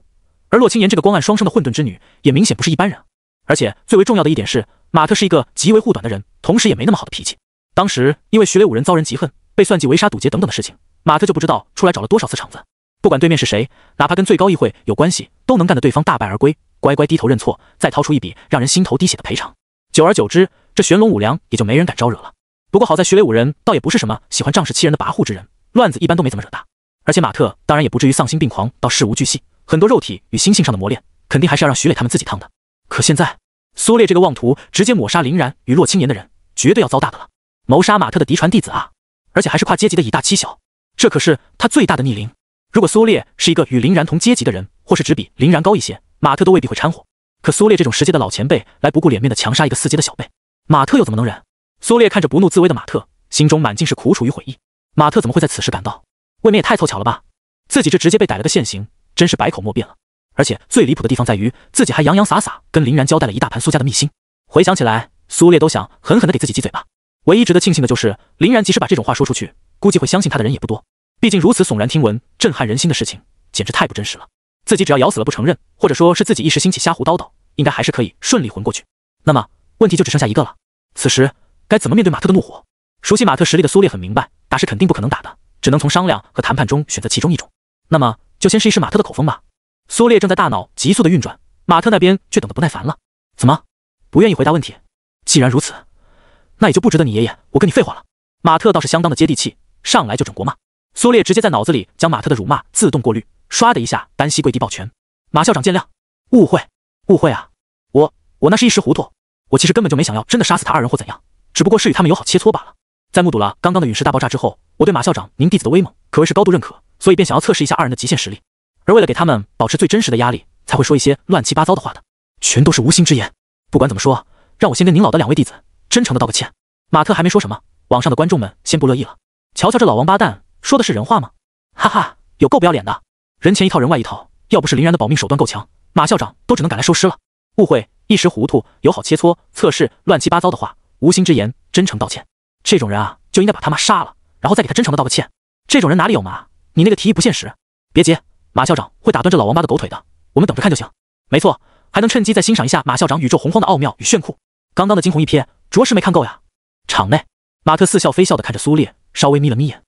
而洛青言这个光暗双生的混沌之女也明显不是一般人。而且最为重要的一点是，马特是一个极为护短的人，同时也没那么好的脾气。当时因为徐雷5人遭人嫉恨，被算计围杀堵截等等的事情，马特就不知道出来找了多少次场子。不管对面是谁，哪怕跟最高议会有关系，都能干得对方大败而归，乖乖低头认错，再掏出一笔让人心头滴血的赔偿。久而久之，这玄龙5良也就没人敢招惹了。不过好在徐雷5人倒也不是什么喜欢仗势欺人的跋扈之人，乱子一般都没怎么惹大。而且马特当然也不至于丧心病狂到事无巨细，很多肉体与心性上的磨练，肯定还是要让徐磊他们自己趟的。可现在苏烈这个妄图直接抹杀林然与洛青言的人，绝对要遭大的了。谋杀马特的嫡传弟子啊，而且还是跨阶级的以大欺小，这可是他最大的逆鳞。如果苏烈是一个与林然同阶级的人，或是只比林然高一些，马特都未必会掺和。可苏烈这种10阶的老前辈来不顾脸面的强杀一个4阶的小辈，马特又怎么能忍？苏烈看着不怒自威的马特，心中满尽是苦楚与悔意。马特怎么会在此时赶到？未免也太凑巧了吧！自己这直接被逮了个现行，真是百口莫辩了。而且最离谱的地方在于，自己还洋洋洒洒跟林然交代了一大盘苏家的秘辛。回想起来，苏烈都想狠狠地给自己挤嘴巴。唯一值得庆幸的就是，林然即使把这种话说出去，估计会相信他的人也不多。毕竟如此耸然听闻、震撼人心的事情，简直太不真实了。自己只要咬死了不承认，或者说是自己一时兴起瞎胡叨叨，应该还是可以顺利混过去。那么问题就只剩下一个了，此时该怎么面对马特的怒火？熟悉马特实力的苏烈很明白，打是肯定不可能打的，只能从商量和谈判中选择其中一种。那么就先试一试马特的口风吧。苏烈正在大脑急速的运转，马特那边却等得不耐烦了。怎么，不愿意回答问题？既然如此，那也就不值得你爷爷我跟你废话了。马特倒是相当的接地气，上来就整国骂。苏烈直接在脑子里将马特的辱骂自动过滤，唰的一下单膝跪地抱拳。马校长见谅，误会啊，我那是一时糊涂，我其实根本就没想要真的杀死他2人或怎样，只不过是与他们友好切磋罢了。在目睹了刚刚的陨石大爆炸之后，我对马校长您弟子的威猛可谓是高度认可，所以便想要测试一下2人的极限实力。而为了给他们保持最真实的压力，才会说一些乱七八糟的话的，全都是无心之言。不管怎么说，让我先跟您老的2位弟子真诚的道个歉。马特还没说什么，网上的观众们先不乐意了。瞧瞧这老王八蛋，说的是人话吗？哈哈，有够不要脸的，人前一套人外一套，要不是林然的保命手段够强，马校长都只能赶来收尸了。误会，一时糊涂，友好切磋，测试，乱七八糟的话，无心之言，真诚道歉。这种人啊，就应该把他妈杀了，然后再给他真诚的道个歉。这种人哪里有嘛？你那个提议不现实。别急，马校长会打断这老王八的狗腿的，我们等着看就行。没错，还能趁机再欣赏一下马校长宇宙洪荒的奥妙与炫酷。刚刚的惊鸿一瞥，着实没看够呀。场内，马特似笑非笑的看着苏烈，稍微眯了眯眼。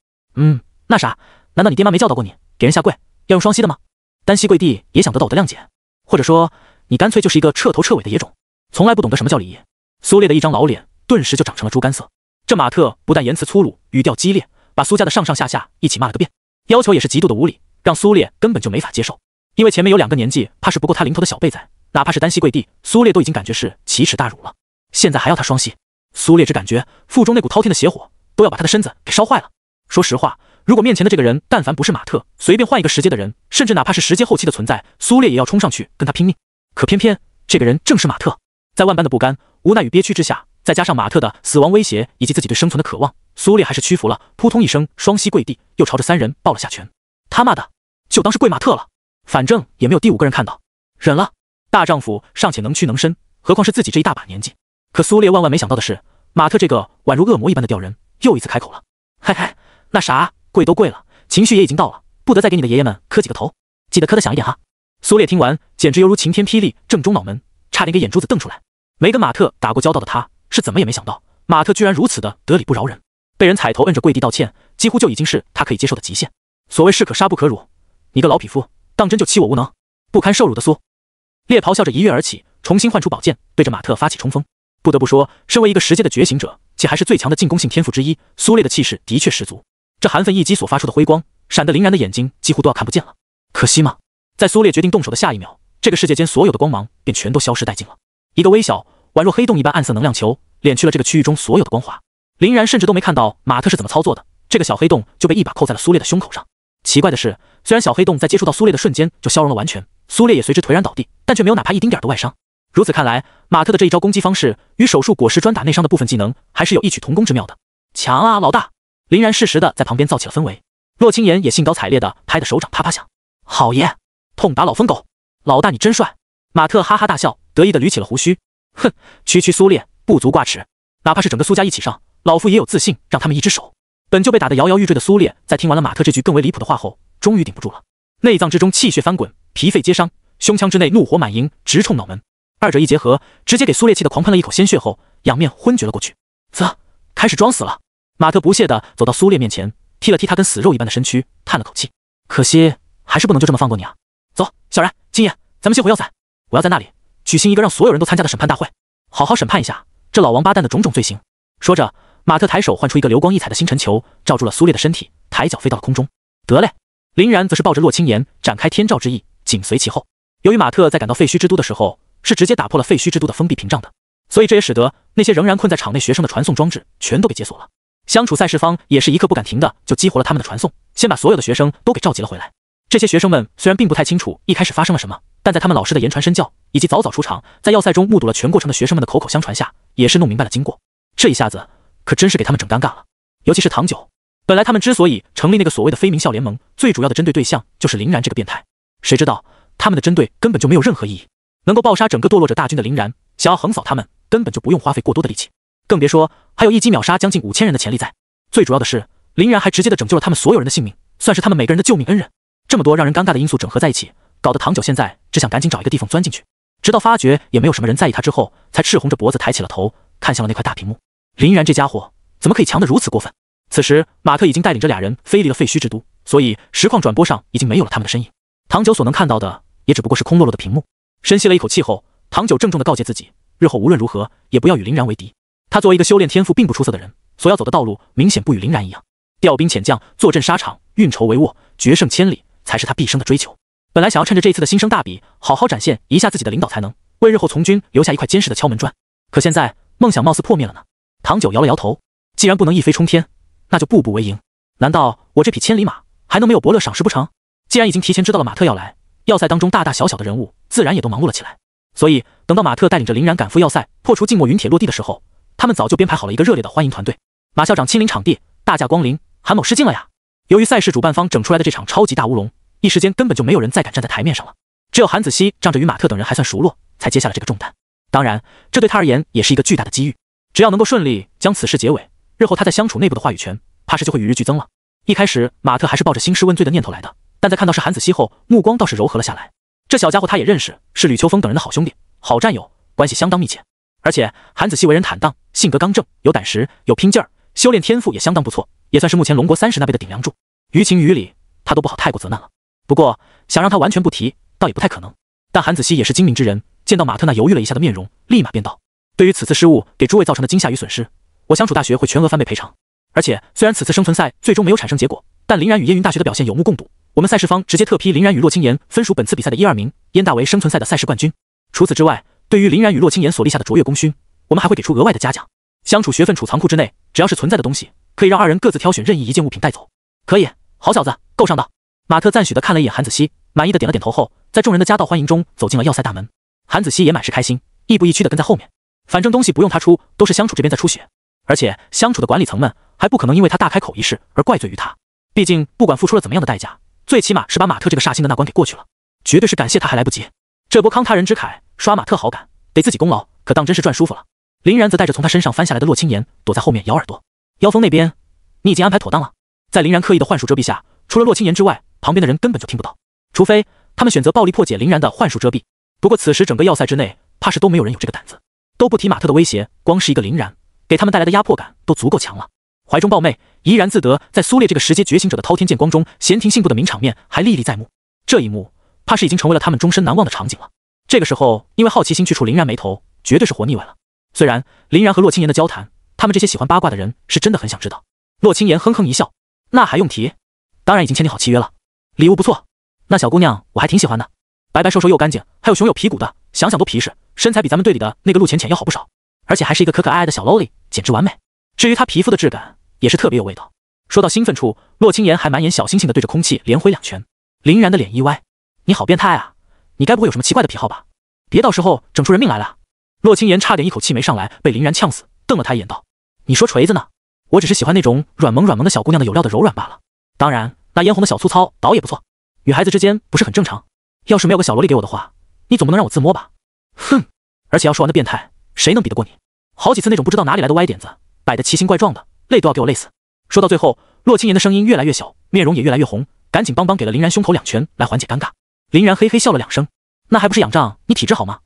那啥，难道你爹妈没教导过你，给人下跪要用双膝的吗？单膝跪地也想得到我的谅解？或者说，你干脆就是一个彻头彻尾的野种，从来不懂得什么叫礼仪？苏烈的一张老脸顿时就长成了猪肝色。这马特不但言辞粗鲁，语调激烈，把苏家的上上下下一起骂了个遍，要求也是极度的无理，让苏烈根本就没法接受。因为前面有2个年纪怕是不够他零头的小辈在，哪怕是单膝跪地，苏烈都已经感觉是奇耻大辱了，现在还要他双膝，苏烈只感觉腹中那股滔天的邪火都要把他的身子给烧坏了。说实话，如果面前的这个人但凡不是马特，随便换一个10阶的人，甚至哪怕是10阶后期的存在，苏烈也要冲上去跟他拼命。可偏偏这个人正是马特，在万般的不甘、无奈与憋屈之下，再加上马特的死亡威胁以及自己对生存的渴望，苏烈还是屈服了，扑通一声双膝跪地，又朝着3人抱了下拳。他妈的，就当是跪马特了，反正也没有第5个人看到，忍了。大丈夫尚且能屈能伸，何况是自己这一大把年纪。可苏烈万万没想到的是，马特这个宛如恶魔一般的吊人又一次开口了。嘿嘿，那啥，跪都跪了，情绪也已经到了，不得再给你的爷爷们磕几个头，记得磕得响一点哈。苏烈听完，简直犹如晴天霹雳，正中脑门，差点给眼珠子瞪出来。没跟马特打过交道的他，是怎么也没想到，马特居然如此的得理不饶人，被人踩头摁着跪地道歉，几乎就已经是他可以接受的极限。所谓士可杀不可辱，你个老匹夫，当真就欺我无能，不堪受辱的苏烈咆哮着一跃而起，重新换出宝剑，对着马特发起冲锋。不得不说，身为一个10阶的觉醒者，且还是最强的进攻性天赋之一，苏烈的气势的确十足。这寒氛一击所发出的辉光，闪得林然的眼睛几乎都要看不见了。可惜吗？在苏烈决定动手的下一秒，这个世界间所有的光芒便全都消失殆尽了。一个微小、宛若黑洞一般暗色能量球，敛去了这个区域中所有的光华。林然甚至都没看到马特是怎么操作的，这个小黑洞就被一把扣在了苏烈的胸口上。奇怪的是，虽然小黑洞在接触到苏烈的瞬间就消融了完全，苏烈也随之颓然倒地，但却没有哪怕一丁点的外伤。如此看来，马特的这一招攻击方式与手术果实专打内伤的部分技能还是有异曲同工之妙的。强啊，老大！林然适时的在旁边造起了氛围。洛青岩也兴高采烈的拍得手掌啪啪响。好爷，痛打老疯狗！老大你真帅！马特哈哈大笑，得意的捋起了胡须。哼，区区苏烈不足挂齿，哪怕是整个苏家一起上，老夫也有自信让他们一只手。本就被打得摇摇欲坠的苏烈，在听完了马特这句更为离谱的话后，终于顶不住了。内脏之中气血翻滚，皮肺皆伤，胸腔之内怒火满盈，直冲脑门。二者一结合，直接给苏烈气得狂喷了一口鲜血后，仰面昏厥了过去。开始装死了。马特不屑地走到苏烈面前，踢了踢他跟死肉一般的身躯，叹了口气。可惜还是不能就这么放过你啊！走，小然、金爷，咱们先回要塞，我要在那里举行一个让所有人都参加的审判大会，好好审判一下这老王八蛋的种种罪行。说着，马特抬手唤出一个流光溢彩的星辰球，罩住了苏烈的身体，抬脚飞到了空中。得嘞！林然则是抱着洛青岩展开天照之意，紧随其后。由于马特在赶到废墟之都的时候是直接打破了废墟之都的封闭屏障的，所以这也使得那些仍然困在场内学生的传送装置全都被解锁了。相处赛事方也是一刻不敢停的就激活了他们的传送，先把所有的学生都给召集了回来。这些学生们虽然并不太清楚一开始发生了什么，但在他们老师的言传身教以及早早出场在要塞中目睹了全过程的学生们的口口相传下，也是弄明白了经过。这一下子可真是给他们整尴尬了。尤其是唐九，本来他们之所以成立那个所谓的非名校联盟，最主要的针对对象就是林然这个变态。谁知道他们的针对根本就没有任何意义，能够暴杀整个堕落者大军的林然，想要横扫他们根本就不用花费过多的力气，更别说还有一击秒杀将近5000人的潜力在。最主要的是，林然还直接的拯救了他们所有人的性命，算是他们每个人的救命恩人。这么多让人尴尬的因素整合在一起，搞得唐九现在只想赶紧找一个地方钻进去，直到发觉也没有什么人在意他之后，才赤红着脖子抬起了头，看向了那块大屏幕。林然这家伙怎么可以强得如此过分？此时马特已经带领着俩人飞离了废墟之都，所以实况转播上已经没有了他们的身影。唐九所能看到的也只不过是空落落的屏幕。深吸了一口气后，唐九郑重地告诫自己，日后无论如何也不要与林然为敌。他作为一个修炼天赋并不出色的人，所要走的道路明显不与林然一样。调兵遣将，坐镇沙场，运筹帷幄，决胜千里，才是他毕生的追求。本来想要趁着这一次的新生大比，好好展现一下自己的领导才能，为日后从军留下一块坚实的敲门砖。可现在梦想貌似破灭了呢。唐九摇了摇头，既然不能一飞冲天，那就步步为营。难道我这匹千里马还能没有伯乐赏识不成？既然已经提前知道了马特要来，要塞当中大大小小的人物自然也都忙碌了起来。所以等到马特带领着林然赶赴要塞，破除静默云铁落地的时候，他们早就编排好了一个热烈的欢迎团队。马校长亲临场地，大驾光临，韩某失敬了呀。由于赛事主办方整出来的这场超级大乌龙，一时间根本就没有人再敢站在台面上了。只有韩子熙仗着与马特等人还算熟络，才接下了这个重担。当然，这对他而言也是一个巨大的机遇。只要能够顺利将此事结尾，日后他在相处内部的话语权，怕是就会与日俱增了。一开始，马特还是抱着兴师问罪的念头来的，但在看到是韩子熙后，目光倒是柔和了下来。这小家伙他也认识，是吕秋风等人的好兄弟、好战友，关系相当密切。而且韩子熙为人坦荡，性格刚正，有胆识，有拼劲儿，修炼天赋也相当不错，也算是目前龙国30那辈的顶梁柱。于情于理，他都不好太过责难了。不过想让他完全不提，倒也不太可能。但韩子熙也是精明之人，见到马特那犹豫了一下的面容，立马便道：“对于此次失误给诸位造成的惊吓与损失，我相楚大学会全额翻倍赔偿。而且虽然此次生存赛最终没有产生结果，但林然与燕云大学的表现有目共睹，我们赛事方直接特批林然与洛青岩分属本次比赛的1、2名，燕大为生存赛的赛事冠军。除此之外，对于林然与洛青岩所立下的卓越功勋，我们还会给出额外的嘉奖。相处学分储藏库之内，只要是存在的东西，可以让2人各自挑选任意一件物品带走。可以，好小子，够上道。”马特赞许地看了一眼韩子熙，满意的点了点头后，在众人的夹道欢迎中走进了要塞大门。韩子熙也满是开心，亦步亦趋地跟在后面。反正东西不用他出，都是相处这边在出血，而且相处的管理层们还不可能因为他大开口一事而怪罪于他。毕竟不管付出了怎么样的代价，最起码是把马特这个煞星的那关给过去了，绝对是感谢他还来不及。这波慷他人之慨，刷马特好感，得自己功劳，可当真是赚舒服了。林然则带着从他身上翻下来的洛青岩，躲在后面咬耳朵。妖风那边，你已经安排妥当了。在林然刻意的幻术遮蔽下，除了洛青岩之外，旁边的人根本就听不到，除非他们选择暴力破解林然的幻术遮蔽。不过此时整个要塞之内，怕是都没有人有这个胆子。都不提马特的威胁，光是一个林然，给他们带来的压迫感都足够强了。怀中抱妹，怡然自得，在苏烈这个时阶觉醒者的滔天剑光中，闲庭信步的名场面还历历在目。这一幕，怕是已经成为了他们终身难忘的场景了。这个时候，因为好奇心去触林然眉头，绝对是活腻歪了。虽然林然和洛青岩的交谈，他们这些喜欢八卦的人是真的很想知道。洛青岩哼哼一笑，那还用提？当然已经签订好契约了。礼物不错，那小姑娘我还挺喜欢的，白白瘦瘦又干净，还有熊有皮骨的，想想都皮实，身材比咱们队里的那个陆浅浅要好不少，而且还是一个可可爱爱的小 lolly， 简直完美。至于她皮肤的质感，也是特别有味道。说到兴奋处，洛青言还满眼小星星的对着空气连挥2拳。林然的脸一歪，你好变态啊，你该不会有什么奇怪的癖好吧？别到时候整出人命来了。洛青言差点一口气没上来，被林然呛死，瞪了他一眼道：你说锤子呢？我只是喜欢那种软萌软萌的小姑娘的有料的柔软罢了。当然，那嫣红的小粗糙倒也不错，女孩子之间不是很正常？要是没有个小萝莉给我的话，你总不能让我自摸吧？哼！而且要说完的变态，谁能比得过你？好几次那种不知道哪里来的歪点子，摆得奇形怪状的，累都要给我累死。说到最后，洛青言的声音越来越小，面容也越来越红，赶紧帮帮给了林然胸口2拳来缓解尴尬。林然嘿嘿笑了2声，那还不是仰仗你体质好吗？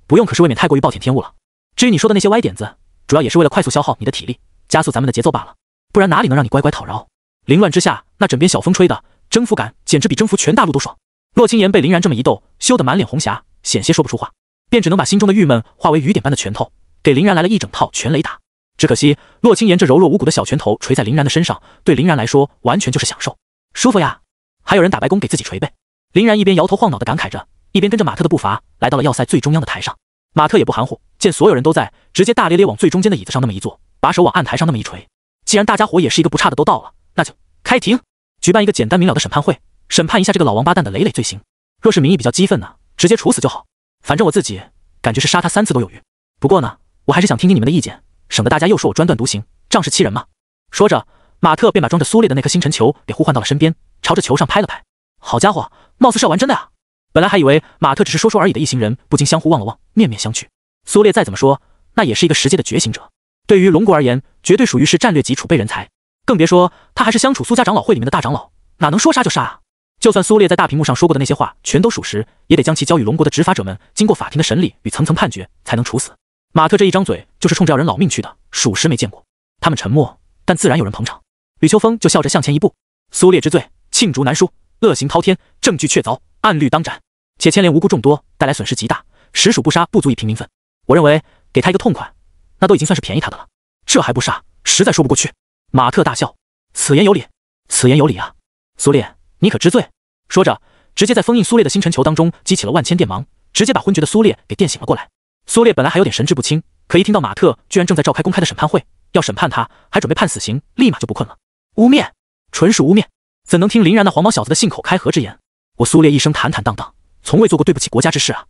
不用，可是未免太过于暴殄天物了。至于你说的那些歪点子，主要也是为了快速消耗你的体力，加速咱们的节奏罢了，不然哪里能让你乖乖讨饶？凌乱之下，那枕边小风吹的征服感简直比征服全大陆都爽。洛青言被林然这么一逗，羞得满脸红霞，险些说不出话，便只能把心中的郁闷化为雨点般的拳头，给林然来了一整套全雷打。只可惜洛青言这柔弱无骨的小拳头捶在林然的身上，对林然来说完全就是享受，舒服呀！还有人打白工给自己捶背。林然一边摇头晃脑地感慨着，一边跟着马特的步伐来到了要塞最中央的台上。马特也不含糊，见所有人都在，直接大咧咧往最中间的椅子上那么一坐，把手往案台上那么一捶。既然大家伙也是一个不差的都到了，那就开庭，举办一个简单明了的审判会，审判一下这个老王八蛋的累累罪行。若是民意比较激愤呢，直接处死就好，反正我自己感觉是杀他3次都有余。不过呢，我还是想听听你们的意见，省得大家又说我专断独行，仗势欺人嘛。说着，马特便把装着苏烈的那颗星辰球给呼唤到了身边，朝着球上拍了拍。好家伙，貌似是要玩真的呀！本来还以为马特只是说说而已的一行人，不禁相互望了望，面面相觑。苏烈再怎么说，那也是一个10阶的觉醒者，对于龙国而言，绝对属于是战略级储备人才。更别说他还是相处苏家长老会里面的大长老，哪能说杀就杀啊？就算苏烈在大屏幕上说过的那些话全都属实，也得将其交予龙国的执法者们，经过法庭的审理与层层判决，才能处死。马特这一张嘴就是冲着要人老命去的，属实没见过。他们沉默，但自然有人捧场。吕秋风就笑着向前一步：苏烈之罪，罄竹难书，恶行滔天，证据确凿，按律当斩，且牵连无辜众多，带来损失极大，实属不杀不足以平民愤。我认为给他一个痛快，那都已经算是便宜他的了，这还不杀，实在说不过去。马特大笑：此言有理，此言有理啊！苏烈，你可知罪？说着，直接在封印苏烈的星辰球当中激起了万千电芒，直接把昏厥的苏烈给电醒了过来。苏烈本来还有点神志不清，可一听到马特居然正在召开公开的审判会，要审判他，还准备判死刑，立马就不困了。污蔑，纯是污蔑，怎能听林然那黄毛小子的信口开河之言？我苏烈一生坦坦荡荡，从未做过对不起国家之事啊！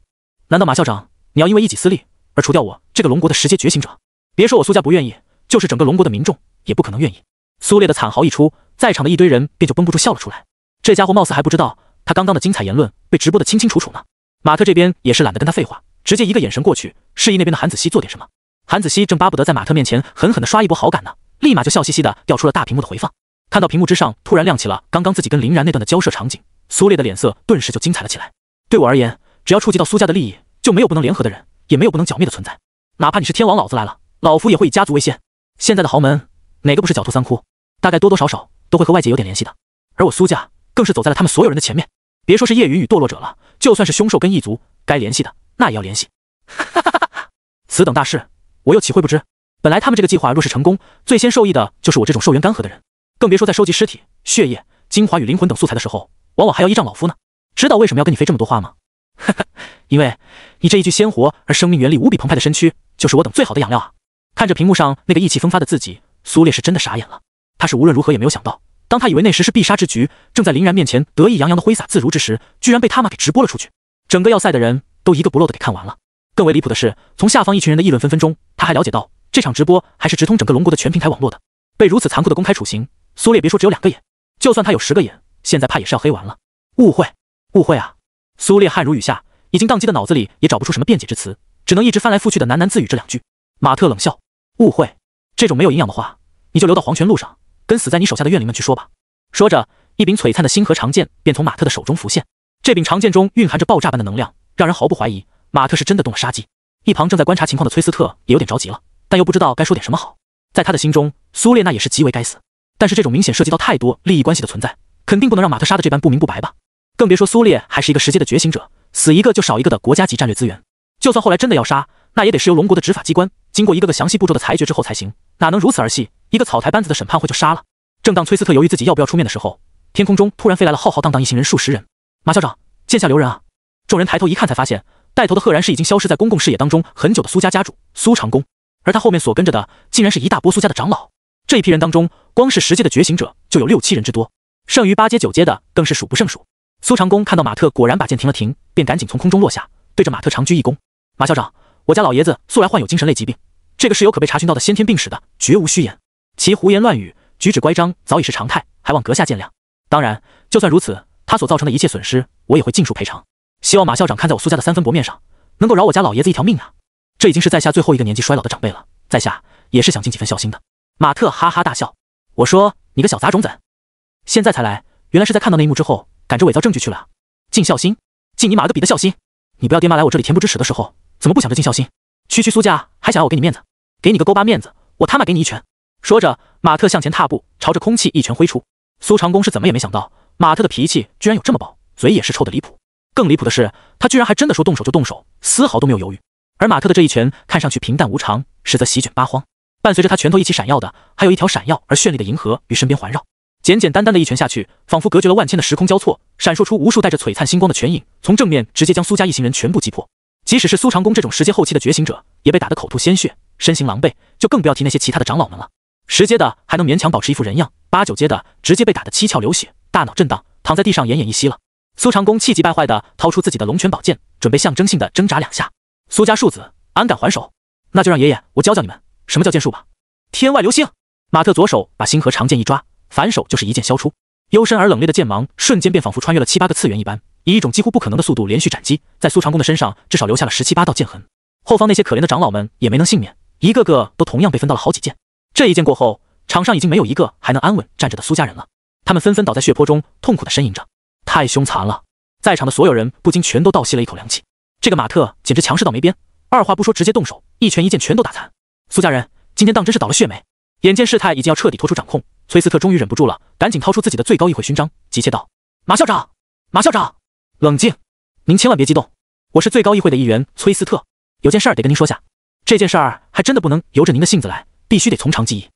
难道马校长，你要因为一己私利而除掉我这个龙国的10阶觉醒者？别说我苏家不愿意，就是整个龙国的民众也不可能愿意。苏烈的惨嚎一出，在场的一堆人便就绷不住笑了出来。这家伙貌似还不知道，他刚刚的精彩言论被直播的清清楚楚呢。马特这边也是懒得跟他废话，直接一个眼神过去，示意那边的韩子熙做点什么。韩子熙正巴不得在马特面前狠狠地刷一波好感呢，立马就笑嘻嘻地调出了大屏幕的回放。看到屏幕之上突然亮起了刚刚自己跟林然那段的交涉场景，苏烈的脸色顿时就精彩了起来。对我而言，只要触及到苏家的利益，就没有不能联合的人，也没有不能剿灭的存在。哪怕你是天王老子来了，老夫也会以家族为先。现在的豪门哪个不是狡兔三窟？大概多多少少都会和外界有点联系的。而我苏家更是走在了他们所有人的前面。别说是叶云与堕落者了，就算是凶兽跟异族，该联系的那也要联系。哈哈哈哈！此等大事，我又岂会不知？本来他们这个计划若是成功，最先受益的就是我这种寿元干涸的人。更别说在收集尸体、血液、精华与灵魂等素材的时候，往往还要依仗老夫呢。知道为什么要跟你费这么多话吗？哈哈，因为你这一具鲜活而生命原力无比澎湃的身躯，就是我等最好的养料啊！看着屏幕上那个意气风发的自己，苏烈是真的傻眼了。他是无论如何也没有想到，当他以为那时是必杀之局，正在林然面前得意洋洋的挥洒自如之时，居然被他妈给直播了出去。整个要塞的人都一个不漏的给看完了。更为离谱的是，从下方一群人的议论纷纷中，他还了解到这场直播还是直通整个龙国的全平台网络的。被如此残酷的公开处刑，苏烈别说只有2个眼，就算他有10个眼，现在怕也是要黑完了。误会，误会啊！苏烈汗如雨下，已经宕机的脑子里也找不出什么辩解之词，只能一直翻来覆去的喃喃自语这2句。马特冷笑：误会，这种没有营养的话，你就留到黄泉路上，跟死在你手下的怨灵们去说吧。说着，一柄璀璨的星河长剑便从马特的手中浮现。这柄长剑中蕴含着爆炸般的能量，让人毫不怀疑马特是真的动了杀机。一旁正在观察情况的崔斯特也有点着急了，但又不知道该说点什么好。在他的心中，苏烈那也是极为该死，但是这种明显涉及到太多利益关系的存在，肯定不能让马特杀的这般不明不白吧。更别说苏烈还是一个10阶的觉醒者，死一个就少一个的国家级战略资源。就算后来真的要杀，那也得是由龙国的执法机关经过一个个详细步骤的裁决之后才行，哪能如此儿戏，一个草台班子的审判会就杀了？正当崔斯特犹豫自己要不要出面的时候，天空中突然飞来了浩浩荡荡一行人数十人。马校长，剑下留人啊！众人抬头一看，才发现带头的赫然是已经消失在公共视野当中很久的苏家家主苏长恭，而他后面所跟着的竟然是一大波苏家的长老。这一批人当中，光是10阶的觉醒者就有6、7人之多，剩余8阶、9阶的更是数不胜数。苏长恭看到马特果然把剑停了停，便赶紧从空中落下，对着马特长鞠一躬：“马校长，我家老爷子素来患有精神类疾病，这个是有可被查询到的先天病史的，绝无虚言。其胡言乱语、举止乖张早已是常态，还望阁下见谅。当然，就算如此，他所造成的一切损失，我也会尽数赔偿。希望马校长看在我苏家的3分薄面上，能够饶我家老爷子一条命啊！这已经是在下最后一个年纪衰老的长辈了，在下也是想尽几分孝心的。”马特哈哈大笑：“我说你个小杂种子，现在才来，原来是在看到那一幕之后赶着伪造证据去了啊！尽孝心？尽你妈了个逼的孝心！你不要爹妈来我这里恬不知耻的时候，怎么不想着尽孝心？区苏家还想要我给你面子，给你个勾巴面子，我他妈给你一拳！”说着，马特向前踏步，朝着空气一拳挥出。苏长恭是怎么也没想到，马特的脾气居然有这么暴，嘴也是臭得离谱。更离谱的是，他居然还真的说动手就动手，丝毫都没有犹豫。而马特的这一拳看上去平淡无常，实则席卷八荒。伴随着他拳头一起闪耀的，还有一条闪耀而绚丽的银河与身边环绕。简简单单的一拳下去，仿佛隔绝了万千的时空交错，闪烁出无数带着璀璨星光的拳影，从正面直接将苏家一行人全部击破。即使是苏长恭这种10阶后期的觉醒者，也被打得口吐鲜血，身形狼狈，就更不要提那些其他的长老们了。10阶的还能勉强保持一副人样，8、9阶的直接被打得七窍流血，大脑震荡，躺在地上奄奄一息了。苏长恭气急败坏的掏出自己的龙泉宝剑，准备象征性的挣扎2下。苏家庶子安敢还手？那就让爷爷我教教你们什么叫剑术吧！天外流星！马特左手把星河长剑一抓，反手就是一剑削出，幽深而冷冽的剑芒瞬间便仿佛穿越了7、8个次元一般，以一种几乎不可能的速度连续斩击，在苏长恭的身上至少留下了17、8道剑痕。后方那些可怜的长老们也没能幸免，一个个都同样被分到了好几剑。这一剑过后，场上已经没有一个还能安稳站着的苏家人了，他们纷纷倒在血泊中，痛苦地呻吟着。太凶残了！在场的所有人不禁全都倒吸了一口凉气。这个马特简直强势到没边，二话不说直接动手，一拳一剑全都打残。苏家人今天当真是倒了血霉。眼见事态已经要彻底脱出掌控，崔斯特终于忍不住了，赶紧掏出自己的最高议会勋章，急切道：“马校长，马校长，冷静，您千万别激动，我是最高议会的议员崔斯特，有件事儿得跟您说下。这件事儿还真的不能由着您的性子来，必须得从长计议。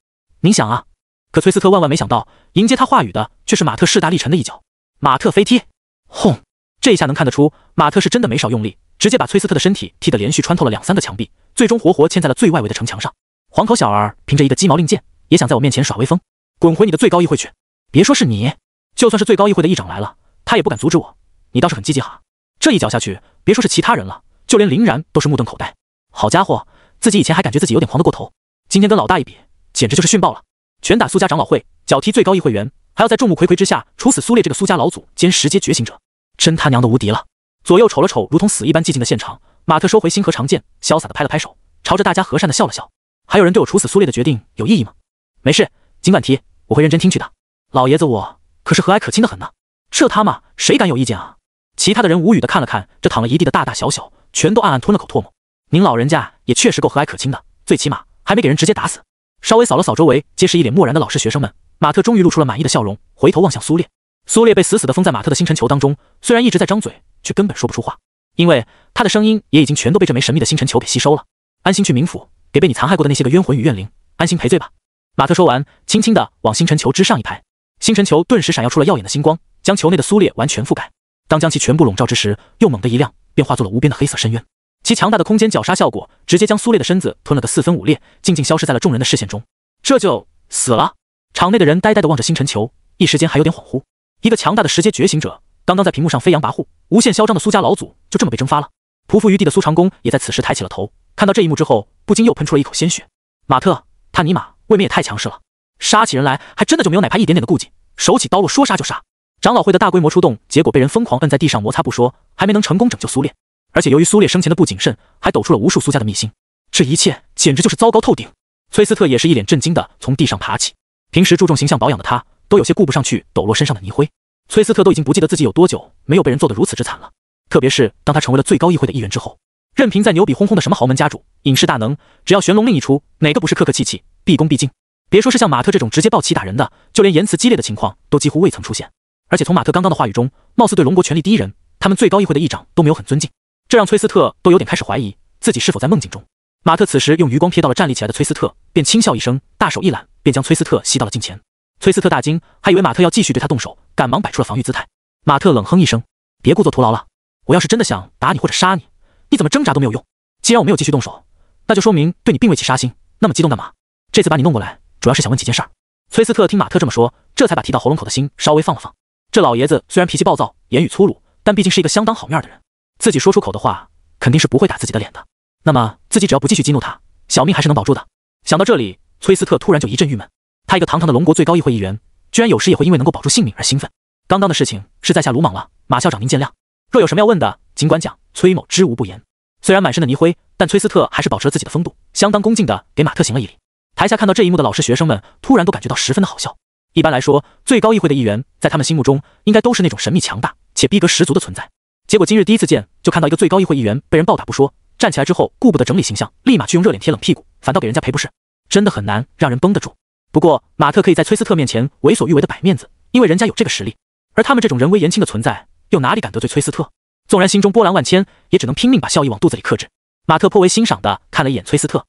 您想啊。”可崔斯特万万没想到，迎接他话语的却是马特势大力沉的一脚。马特飞踢，轰！这一下能看得出，马特是真的没少用力，直接把崔斯特的身体踢得连续穿透了2、3个墙壁，最终活活嵌在了最外围的城墙上。黄口小儿凭着一个鸡毛令箭，也想在我面前耍威风？滚回你的最高议会去！别说是你，就算是最高议会的议长来了，他也不敢阻止我。你倒是很积极哈！这一脚下去，别说是其他人了，就连林然都是目瞪口呆。好家伙，自己以前还感觉自己有点狂得过头，今天跟老大一比，简直就是逊爆了！拳打苏家长老会，脚踢最高议会员，还要在众目睽睽之下处死苏烈这个苏家老祖兼10阶觉醒者，真他娘的无敌了！左右瞅了瞅如同死一般寂静的现场，马特收回星河长剑，潇洒的拍了拍手，朝着大家和善的笑了笑。还有人对我处死苏烈的决定有异议吗？没事，尽管提，我会认真听取的。老爷子我可是和蔼可亲的很呢，这他妈谁敢有意见啊？其他的人无语的看了看这躺了一地的大大小小，全都暗暗吞了口唾沫。您老人家也确实够和蔼可亲的，最起码还没给人直接打死。稍微扫了扫周围皆是一脸漠然的老师学生们，马特终于露出了满意的笑容，回头望向苏烈。苏烈被死死地封在马特的星辰球当中，虽然一直在张嘴，却根本说不出话，因为他的声音也已经全都被这枚神秘的星辰球给吸收了。安心去冥府，给被你残害过的那些个冤魂与怨灵安心赔罪吧。马特说完，轻轻地往星辰球之上一拍，星辰球顿时闪耀出了耀眼的星光，将球内的苏烈完全覆盖。当将其全部笼罩之时，又猛地一亮，便化作了无边的黑色深渊。其强大的空间绞杀效果，直接将苏烈的身子吞了个4分5裂，静静消失在了众人的视线中。这就死了。场内的人呆呆地望着星辰球，一时间还有点恍惚。一个强大的10阶觉醒者，刚刚在屏幕上飞扬跋扈、无限嚣张的苏家老祖，就这么被蒸发了。匍匐于地的苏长恭也在此时抬起了头，看到这一幕之后，不禁又喷出了一口鲜血。马特，他尼玛未免也太强势了，杀起人来还真的就没有哪怕一点点的顾忌，手起刀落说杀就杀。长老会的大规模出动，结果被人疯狂摁在地上摩擦不说，还没能成功拯救苏烈。而且由于苏烈生前的不谨慎，还抖出了无数苏家的秘辛，这一切简直就是糟糕透顶。崔斯特也是一脸震惊的从地上爬起，平时注重形象保养的他，都有些顾不上去抖落身上的泥灰。崔斯特都已经不记得自己有多久没有被人做得如此之惨了，特别是当他成为了最高议会的议员之后，任凭在牛比轰轰的什么豪门家主、隐士大能，只要玄龙令一出，哪个不是客客气气、毕恭毕敬？别说是像马特这种直接暴起打人的，就连言辞激烈的情况都几乎未曾出现。而且从马特刚刚的话语中，貌似对龙国权力第一人，他们最高议会的议长都没有很尊敬，这让崔斯特都有点开始怀疑自己是否在梦境中。马特此时用余光瞥到了站立起来的崔斯特，便轻笑一声，大手一揽，便将崔斯特吸到了近前。崔斯特大惊，还以为马特要继续对他动手，赶忙摆出了防御姿态。马特冷哼一声，别故作徒劳了，我要是真的想打你或者杀你，你怎么挣扎都没有用。既然我没有继续动手，那就说明对你并未起杀心，那么激动干嘛？这次把你弄过来，主要是想问几件事儿。崔斯特听马特这么说，这才把提到喉咙口的心稍微放了放。这老爷子虽然脾气暴躁，言语粗鲁，但毕竟是一个相当好面的人，自己说出口的话肯定是不会打自己的脸的。那么自己只要不继续激怒他，小命还是能保住的。想到这里，崔斯特突然就一阵郁闷。他一个堂堂的龙国最高议会议员，居然有时也会因为能够保住性命而兴奋。刚刚的事情是在下鲁莽了，马校长您见谅。若有什么要问的，尽管讲。崔某知无不言。虽然满身的泥灰，但崔斯特还是保持了自己的风度，相当恭敬地给马特行了一礼。台下看到这一幕的老师学生们突然都感觉到十分的好笑。一般来说，最高议会的议员在他们心目中应该都是那种神秘强大且逼格十足的存在。结果今日第一次见，就看到一个最高议会议员被人暴打不说，站起来之后顾不得整理形象，立马去用热脸贴冷屁股，反倒给人家赔不是，真的很难让人绷得住。不过马特可以在崔斯特面前为所欲为的摆面子，因为人家有这个实力，而他们这种人微言轻的存在，又哪里敢得罪崔斯特？纵然心中波澜万千，也只能拼命把笑意往肚子里克制。马特颇为欣赏地看了一眼崔斯特，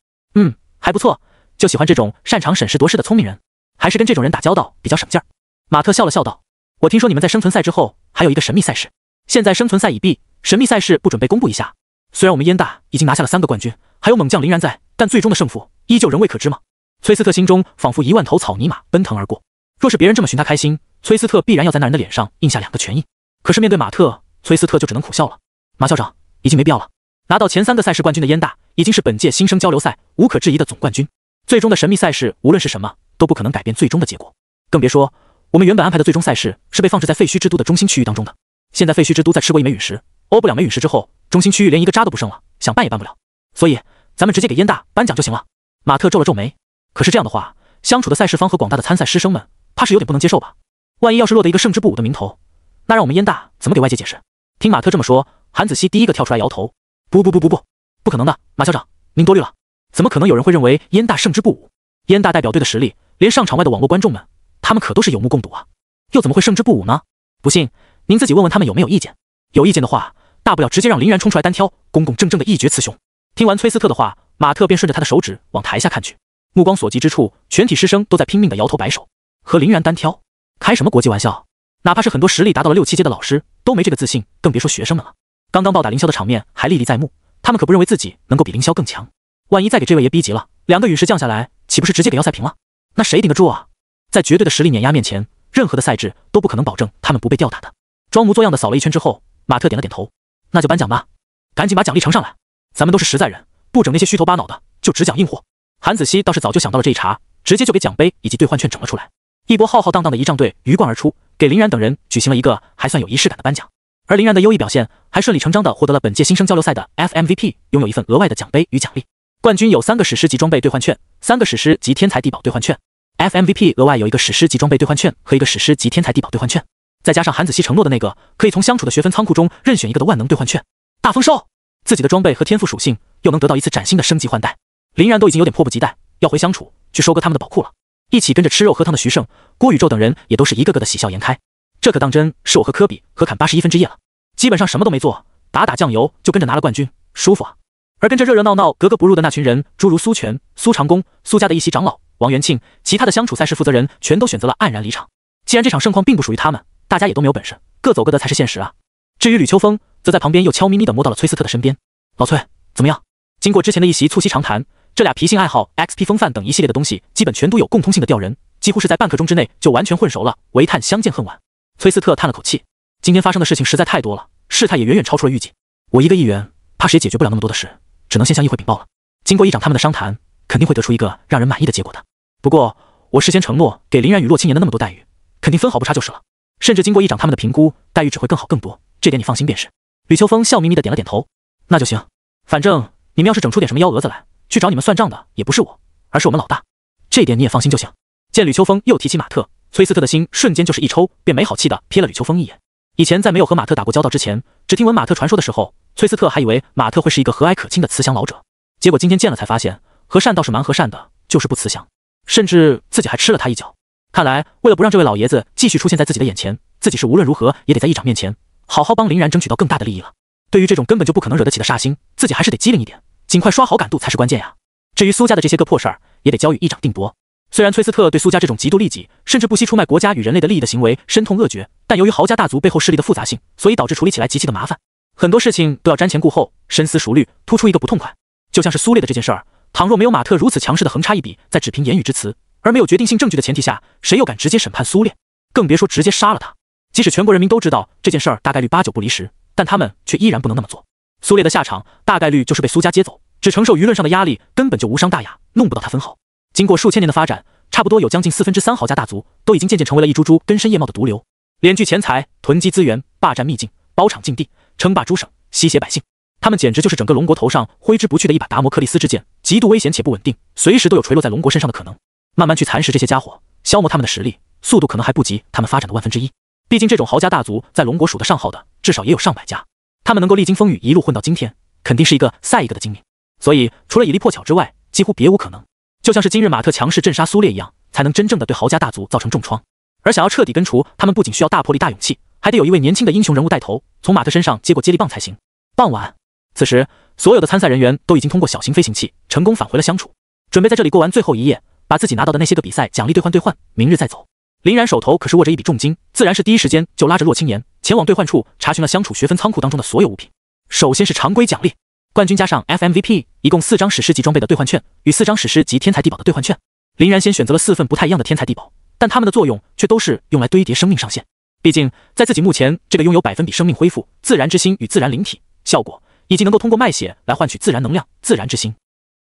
还不错，就喜欢这种擅长审时度势的聪明人，还是跟这种人打交道比较省劲儿。马特笑了笑道，我听说你们在生存赛之后还有一个神秘赛事，现在生存赛已毕，神秘赛事不准备公布一下？虽然我们燕大已经拿下了3个冠军，还有猛将林然在，但最终的胜负依旧仍未可知吗？崔斯特心中仿佛1万头草泥马奔腾而过，若是别人这么寻他开心，崔斯特必然要在那人的脸上印下2个拳印。可是面对马特，崔斯特就只能苦笑了。马校长，已经没必要了。拿到前3个赛事冠军的燕大已经是本届新生交流赛无可置疑的总冠军，最终的神秘赛事无论是什么都不可能改变最终的结果。更别说我们原本安排的最终赛事是被放置在废墟之都的中心区域当中的，现在废墟之都在吃过1枚陨石，欧不2枚陨石之后，中心区域连一个渣都不剩了，想办也办不了，所以咱们直接给燕大颁奖就行了。马特皱了皱眉，可是这样的话，相处的赛事方和广大的参赛师生们怕是有点不能接受吧？万一要是落得一个胜之不武的名头，那让我们燕大怎么给外界解释？听马特这么说，韩子熙第一个跳出来摇头，不可能的，马校长，您多虑了，怎么可能有人会认为燕大胜之不武？燕大代表队的实力，连上场外的网络观众们，他们可都是有目共睹啊，又怎么会胜之不武呢？不信，您自己问问他们有没有意见。有意见的话，大不了直接让林然冲出来单挑，公公正正的一决雌雄。听完崔斯特的话，马特便顺着他的手指往台下看去，目光所及之处，全体师生都在拼命的摇头摆手。和林然单挑？开什么国际玩笑？哪怕是很多实力达到了6、7阶的老师都没这个自信，更别说学生们了。刚刚暴打凌霄的场面还历历在目，他们可不认为自己能够比凌霄更强。万一再给这位爷逼急了，2个陨石降下来，岂不是直接给要塞平了？那谁顶得住啊？在绝对的实力碾压面前，任何的赛制都不可能保证他们不被吊打的。装模作样的扫了一圈之后，马特点了点头，那就颁奖吧，赶紧把奖励呈上来。咱们都是实在人，不整那些虚头巴脑的，就只讲硬货。韩子熙倒是早就想到了这一茬，直接就给奖杯以及兑换券整了出来。一波浩浩荡荡的仪仗队鱼贯而出，给林然等人举行了一个还算有仪式感的颁奖。而林然的优异表现，还顺理成章地获得了本届新生交流赛的 FMVP， 拥有一份额外的奖杯与奖励。冠军有3个史诗级装备兑换券，3个史诗级天才地宝兑换券。FMVP 额外有1个史诗级装备兑换券和1个史诗级天才地宝兑换券，再加上韩子熙承诺的那个可以从相处的学分仓库中任选一个的万能兑换券，大丰收！自己的装备和天赋属性又能得到一次崭新的升级换代，林然都已经有点迫不及待要回相处去收割他们的宝库了。一起跟着吃肉喝汤的徐胜、郭宇宙等人也都是一个个的喜笑颜开。这可当真是我和科比合砍81分之夜了，基本上什么都没做，打酱油就跟着拿了冠军，舒服啊！而跟着热热闹闹格格不入的那群人，诸如苏权、苏长公、苏家的一席长老王元庆，其他的相处赛事负责人全都选择了黯然离场。既然这场盛况并不属于他们，大家也都没有本事，各走各的才是现实啊。至于吕秋风，则在旁边又悄咪咪地摸到了崔斯特的身边。老崔，怎么样？经过之前的一席促膝长谈，这俩脾性爱好、XP 风范等一系列的东西，基本全都有共通性的吊人，几乎是在半刻钟之内就完全混熟了，唯叹相见恨晚。崔斯特叹了口气，今天发生的事情实在太多了，事态也远远超出了预计，我一个议员怕是也解决不了那么多的事，只能先向议会禀报了。经过议长他们的商谈，肯定会得出一个让人满意的结果的。不过我事先承诺给林然与洛青言的那么多待遇，肯定分毫不差就是了，甚至经过议长他们的评估，待遇只会更好更多，这点你放心便是。吕秋风笑眯眯的点了点头，那就行，反正你们要是整出点什么幺蛾子来，去找你们算账的也不是我，而是我们老大，这点你也放心就行。见吕秋风又提起马特，崔斯特的心瞬间就是一抽，便没好气的瞥了吕秋风一眼。以前在没有和马特打过交道之前，只听闻马特传说的时候，崔斯特还以为马特会是一个和蔼可亲的慈祥老者，结果今天见了才发现，和善倒是蛮和善的，就是不慈祥，甚至自己还吃了他一脚。看来为了不让这位老爷子继续出现在自己的眼前，自己是无论如何也得在议长面前好好帮林然争取到更大的利益了。对于这种根本就不可能惹得起的煞星，自己还是得机灵一点，尽快刷好感度才是关键呀。至于苏家的这些个破事儿，也得交与议长定夺。虽然崔斯特对苏家这种极度利己，甚至不惜出卖国家与人类的利益的行为深痛恶绝，但由于豪家大族背后势力的复杂性，所以导致处理起来极其的麻烦。很多事情都要瞻前顾后，深思熟虑，突出一个不痛快。就像是苏烈的这件事儿，倘若没有马特如此强势的横插一笔，在只凭言语之词，而没有决定性证据的前提下，谁又敢直接审判苏烈？更别说直接杀了他。即使全国人民都知道这件事儿大概率8、9不离10，但他们却依然不能那么做。苏烈的下场大概率就是被苏家接走，只承受舆论上的压力，根本就无伤大雅，弄不到他分毫。经过数千年的发展，差不多有将近3/4豪家大族都已经渐渐成为了一株株根深叶茂的毒瘤，敛聚钱财，囤积资源，霸占秘境，包场禁地，称霸诸省，吸血百姓。他们简直就是整个龙国头上挥之不去的一把达摩克利斯之剑，极度危险且不稳定，随时都有垂落在龙国身上的可能。慢慢去蚕食这些家伙，消磨他们的实力，速度可能还不及他们发展的1/1000。毕竟这种豪家大族在龙国数得上号的，至少也有上百家。他们能够历经风雨一路混到今天，肯定是一个赛一个的精明。所以除了以力破巧之外，几乎别无可能。就像是今日马特强势镇杀苏烈一样，才能真正的对豪家大族造成重创。而想要彻底根除他们，不仅需要大魄力、大勇气，还得有一位年轻的英雄人物带头，从马特身上接过接力棒才行。傍晚，此时所有的参赛人员都已经通过小型飞行器成功返回了相处，准备在这里过完最后一夜，把自己拿到的那些个比赛奖励兑换，明日再走。林然手头可是握着一笔重金，自然是第一时间就拉着洛青言前往兑换处查询了相处学分仓库当中的所有物品。首先是常规奖励，冠军加上 FMVP， 一共4张史诗级装备的兑换券与4张史诗级天才地宝的兑换券。林然先选择了4份不太一样的天才地宝，但它们的作用却都是用来堆叠生命上限。毕竟在自己目前这个拥有100%生命恢复、自然之心与自然灵体效果，以及能够通过卖血来换取自然能量、自然之心、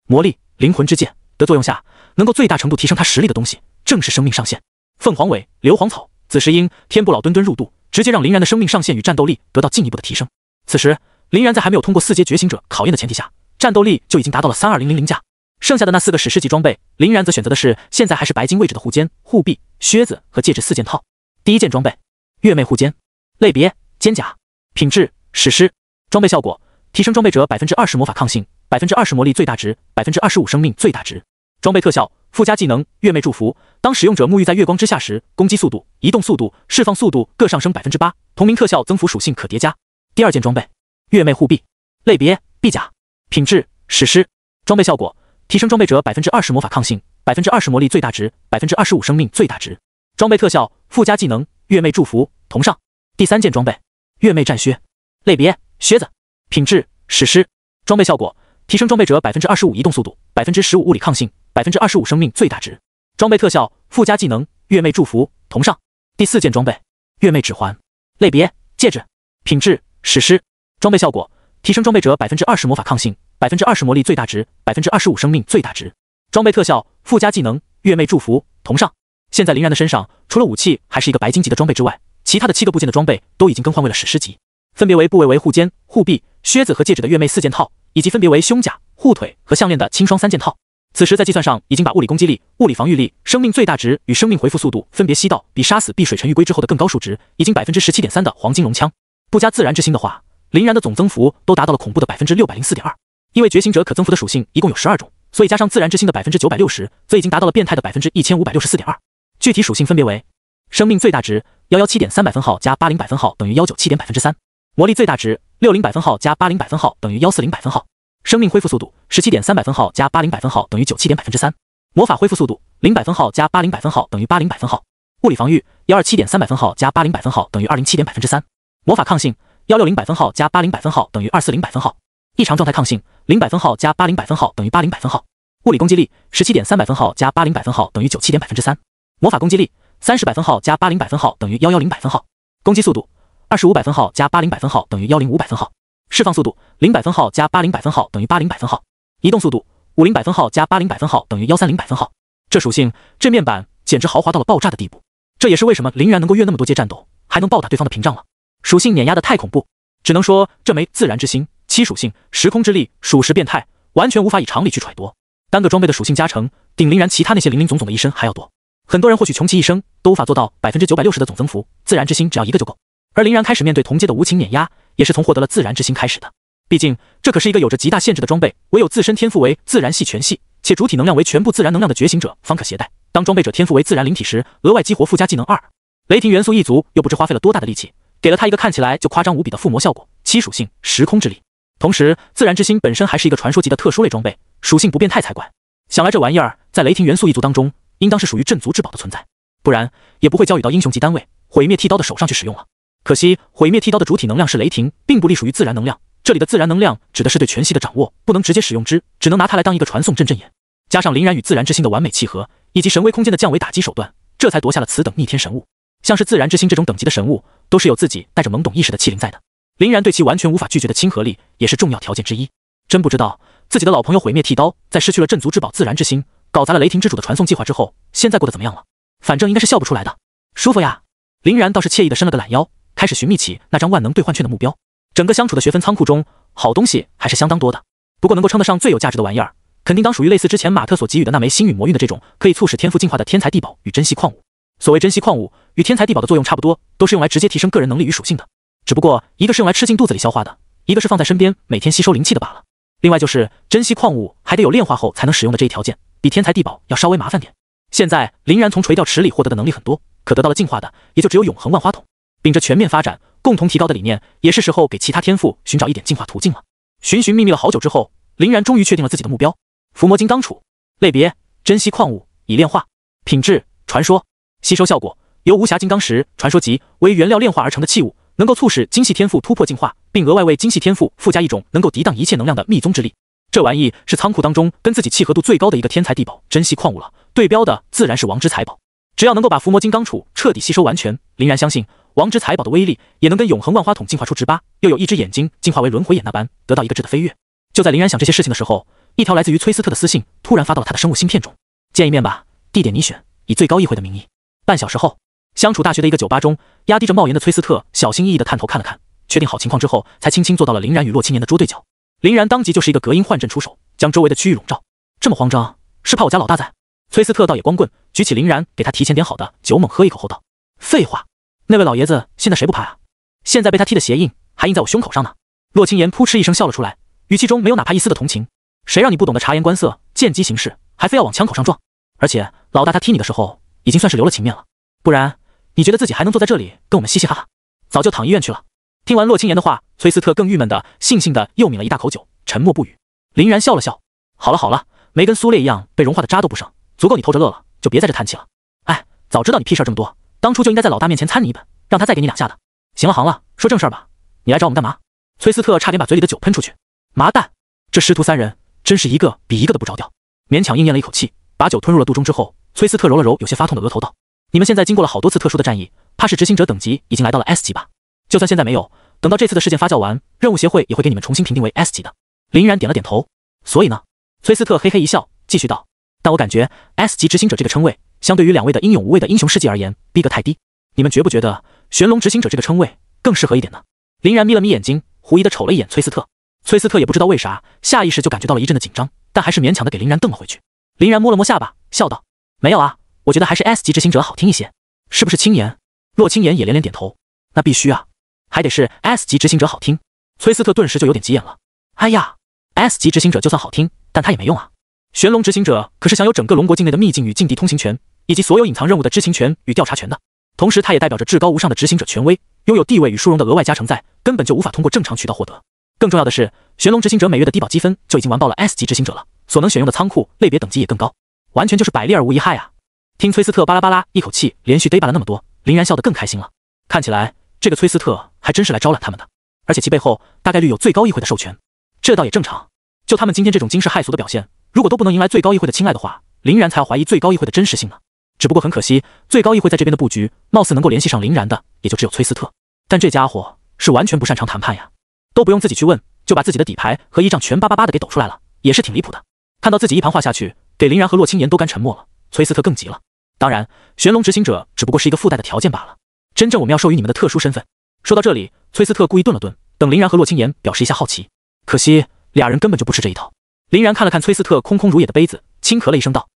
魔力、灵魂之剑的作用下，能够最大程度提升他实力的东西，正是生命上限。凤凰尾、硫磺草、紫石英、天不老墩墩入肚，直接让林然的生命上限与战斗力得到进一步的提升。此时林然在还没有通过4阶觉醒者考验的前提下，战斗力就已经达到了32000价。剩下的那4个史诗级装备，林然则选择的是现在还是白金位置的护肩、护臂、靴子和戒指4件套。第一件装备月魅护肩，类别肩甲，品质史诗，装备效果提升装备者 20% 魔法抗性， 20% 魔力最大值， 25% 生命最大值。装备特效附加技能月魅祝福，当使用者沐浴在月光之下时，攻击速度、移动速度、释放速度各上升 8%， 同名特效增幅属性可叠加。第二件装备月魅护臂，类别臂甲，品质史诗，装备效果提升装备者 20% 魔法抗性， 20% 魔力最大值， 25% 生命最大值。装备特效附加技能月魅祝福同上。第三件装备月魅战靴，类别靴子，品质史诗，装备效果提升装备者 25% 移动速度， 15% 物理抗性， 25% 生命最大值。装备特效附加技能月魅祝福同上。第四件装备月魅指环，类别戒指，品质史诗，装备效果提升装备者 20% 魔法抗性， 20% 魔力最大值， 25% 生命最大值。装备特效附加技能月魅祝福同上。现在林然的身上除了武器还是一个白金级的装备之外，其他的7个部件的装备都已经更换为了史诗级，分别为部位为护肩、护臂、靴子和戒指的月魅4件套，以及分别为胸甲、护腿和项链的轻双3件套。此时在计算上已经把物理攻击力、物理防御力、生命最大值与生命回复速度分别吸到比杀死碧水沉鱼龟之后的更高数值，已经 17.3% 的黄金龙枪。不加自然之心的话，林然的总增幅都达到了恐怖的 604.2%。因为觉醒者可增幅的属性一共有12种，所以加上自然之心的 960%， 则已经达到了变态的 1564.2%。具体属性分别为生命最大值117.300分号加80百分号等于197.3%，魔力最大值60百分号加80百分号等于140百分号，生命恢复速度17.300分号加80百分号等于97.3%，魔法恢复速度0百分号加80百分号等于80百分号，物理防御127.300分号加80百分号等于207.3%，魔法抗性160百分号加80百分号等于240百分号，异常状态抗性0百分号加80百分号等于80百分号，物理攻击力17.300分号加80百分号等于97.3%，魔法攻击力30百分号加80百分号等于110百分号，攻击速度25百分号加80百分号等于105百分号，释放速度0百分号加80百分号等于80百分号，移动速度50百分号加80百分号等于130百分号。这属性正面板简直豪华到了爆炸的地步，这也是为什么林然能够越那么多阶战斗还能暴打对方的屏障了。属性碾压的太恐怖，只能说这枚自然之心7属性时空之力属实变态，完全无法以常理去揣度。单个装备的属性加成顶林然其他那些林林总总的一身还要多。很多人或许穷其一生都无法做到 960% 的总增幅，自然之心只要一个就够。而林然开始面对同阶的无情碾压，也是从获得了自然之心开始的。毕竟这可是一个有着极大限制的装备，唯有自身天赋为自然系全系，且主体能量为全部自然能量的觉醒者方可携带。当装备者天赋为自然灵体时，额外激活附加技能2。雷霆元素一族又不知花费了多大的力气，给了他一个看起来就夸张无比的附魔效果，7属性时空之力。同时自然之心本身还是一个传说级的特殊类装备，属性不变态才怪。想来这玩意儿在雷霆元素一族当中应当是属于镇族之宝的存在，不然也不会交予到英雄级单位毁灭剃刀的手上去使用了。可惜毁灭剃刀的主体能量是雷霆，并不隶属于自然能量。这里的自然能量指的是对全息的掌握，不能直接使用之，只能拿它来当一个传送阵眼。加上林然与自然之心的完美契合，以及神威空间的降维打击手段，这才夺下了此等逆天神物。像是自然之心这种等级的神物，都是有自己带着懵懂意识的器灵在的。林然对其完全无法拒绝的亲和力，也是重要条件之一。真不知道自己的老朋友毁灭剃刀，在失去了镇族之宝自然之心，搞砸了雷霆之主的传送计划之后，现在过得怎么样了？反正应该是笑不出来的，舒服呀。林然倒是惬意的伸了个懒腰，开始寻觅起那张万能兑换券的目标。整个相处的学分仓库中，好东西还是相当多的，不过能够称得上最有价值的玩意儿，肯定当属于类似之前马特所给予的那枚星陨魔运的这种可以促使天赋进化的天才地宝与珍稀矿物。所谓珍稀矿物与天才地宝的作用差不多，都是用来直接提升个人能力与属性的，只不过一个是用来吃进肚子里消化的，一个是放在身边每天吸收灵气的罢了。另外就是珍稀矿物还得有炼化后才能使用的这一条件，比天才地宝要稍微麻烦点。现在林然从垂钓池里获得的能力很多，可得到了进化的也就只有永恒万花筒。秉着全面发展共同提高的理念，也是时候给其他天赋寻找一点进化途径了。寻寻觅觅了好久之后，林然终于确定了自己的目标：伏魔金刚杵。类别：珍稀矿物，已炼化。品质：传说。吸收效果：由无暇金刚石传说级为原料炼化而成的器物，能够促使精细天赋突破进化，并额外为精细天赋附加一种能够抵挡一切能量的密宗之力。这玩意是仓库当中跟自己契合度最高的一个天才地宝珍稀矿物了，对标的自然是王之财宝。只要能够把伏魔金刚杵彻底吸收完全，林然相信王之财宝的威力也能跟永恒万花筒进化出18，又有一只眼睛进化为轮回眼那般，得到一个质的飞跃。就在林然想这些事情的时候，一条来自于崔斯特的私信突然发到了他的生物芯片中。见一面吧，地点你选，以最高议会的名义。半小时后，相处大学的一个酒吧中，压低着帽檐的崔斯特小心翼翼地探头看了看，确定好情况之后，才轻轻坐到了林然与洛青年的桌对角。林然当即就是一个隔音幻阵出手，将周围的区域笼罩。这么慌张，是怕我家老大在？崔斯特倒也光棍，举起林然给他提前点好的酒猛喝一口后道：废话，那位老爷子现在谁不怕啊？现在被他踢的鞋印还印在我胸口上呢。洛青言扑哧一声笑了出来，语气中没有哪怕一丝的同情。谁让你不懂得察言观色，见机行事，还非要往枪口上撞？而且老大他踢你的时候，已经算是留了情面了，不然你觉得自己还能坐在这里跟我们嘻嘻哈哈？早就躺医院去了。听完洛青言的话，崔斯特更郁闷的悻悻的又抿了一大口酒，沉默不语。林然笑了笑，好了好了，没跟苏烈一样被融化的渣都不剩，足够你偷着乐了，就别在这叹气了。哎，早知道你屁事这么多，当初就应该在老大面前参你一本，让他再给你两下的。行了行了，说正事吧，你来找我们干嘛？崔斯特差点把嘴里的酒喷出去。麻蛋，这师徒三人真是一个比一个的不着调。勉强应咽了一口气，把酒吞入了肚中之后，崔斯特揉了揉有些发痛的额头道：你们现在经过了好多次特殊的战役，怕是执行者等级已经来到了 S 级吧？就算现在没有，等到这次的事件发酵完，任务协会也会给你们重新评定为 S 级的。林然点了点头。所以呢？崔斯特嘿嘿一笑，继续道：但我感觉 S 级执行者这个称谓，相对于两位的英勇无畏的英雄事迹而言，逼格太低。你们觉不觉得玄龙执行者这个称谓更适合一点呢？林然眯了眯眼睛，狐疑的瞅了一眼崔斯特。崔斯特也不知道为啥，下意识就感觉到了一阵的紧张，但还是勉强的给林然瞪了回去。林然摸了摸下巴，笑道：没有啊，我觉得还是 S 级执行者好听一些，是不是青言？洛青言也连连点头。那必须啊，还得是 S 级执行者好听。崔斯特顿时就有点急眼了。哎呀， S 级执行者就算好听，但他也没用啊。玄龙执行者可是享有整个龙国境内的秘境与禁地通行权，以及所有隐藏任务的知情权与调查权的。同时他也代表着至高无上的执行者权威，拥有地位与殊荣的额外加成在，根本就无法通过正常渠道获得。更重要的是，玄龙执行者每月的低保积分就已经完爆了 S 级执行者了，所能选用的仓库类别等级也更高，完全就是百利而无一害啊。听崔斯特巴拉巴拉一口气连续逮巴了那么多，林然笑得更开心了。看起来这个崔斯特还真是来招揽他们的，而且其背后大概率有最高议会的授权，这倒也正常。就他们今天这种惊世骇俗的表现，如果都不能迎来最高议会的青睐的话，林然才要怀疑最高议会的真实性呢。只不过很可惜，最高议会在这边的布局，貌似能够联系上林然的也就只有崔斯特，但这家伙是完全不擅长谈判呀，都不用自己去问，就把自己的底牌和依仗全巴巴巴的给抖出来了，也是挺离谱的。看到自己一盘话下去，给林然和洛青言都干沉默了，崔斯特更急了。当然，玄龙执行者只不过是一个附带的条件罢了，真正我们要授予你们的特殊身份。说到这里，崔斯特故意顿了顿，等林然和洛青言表示一下好奇。可惜俩人根本就不吃这一套。林然看了看崔斯特空空如也的杯子，轻咳了一声道：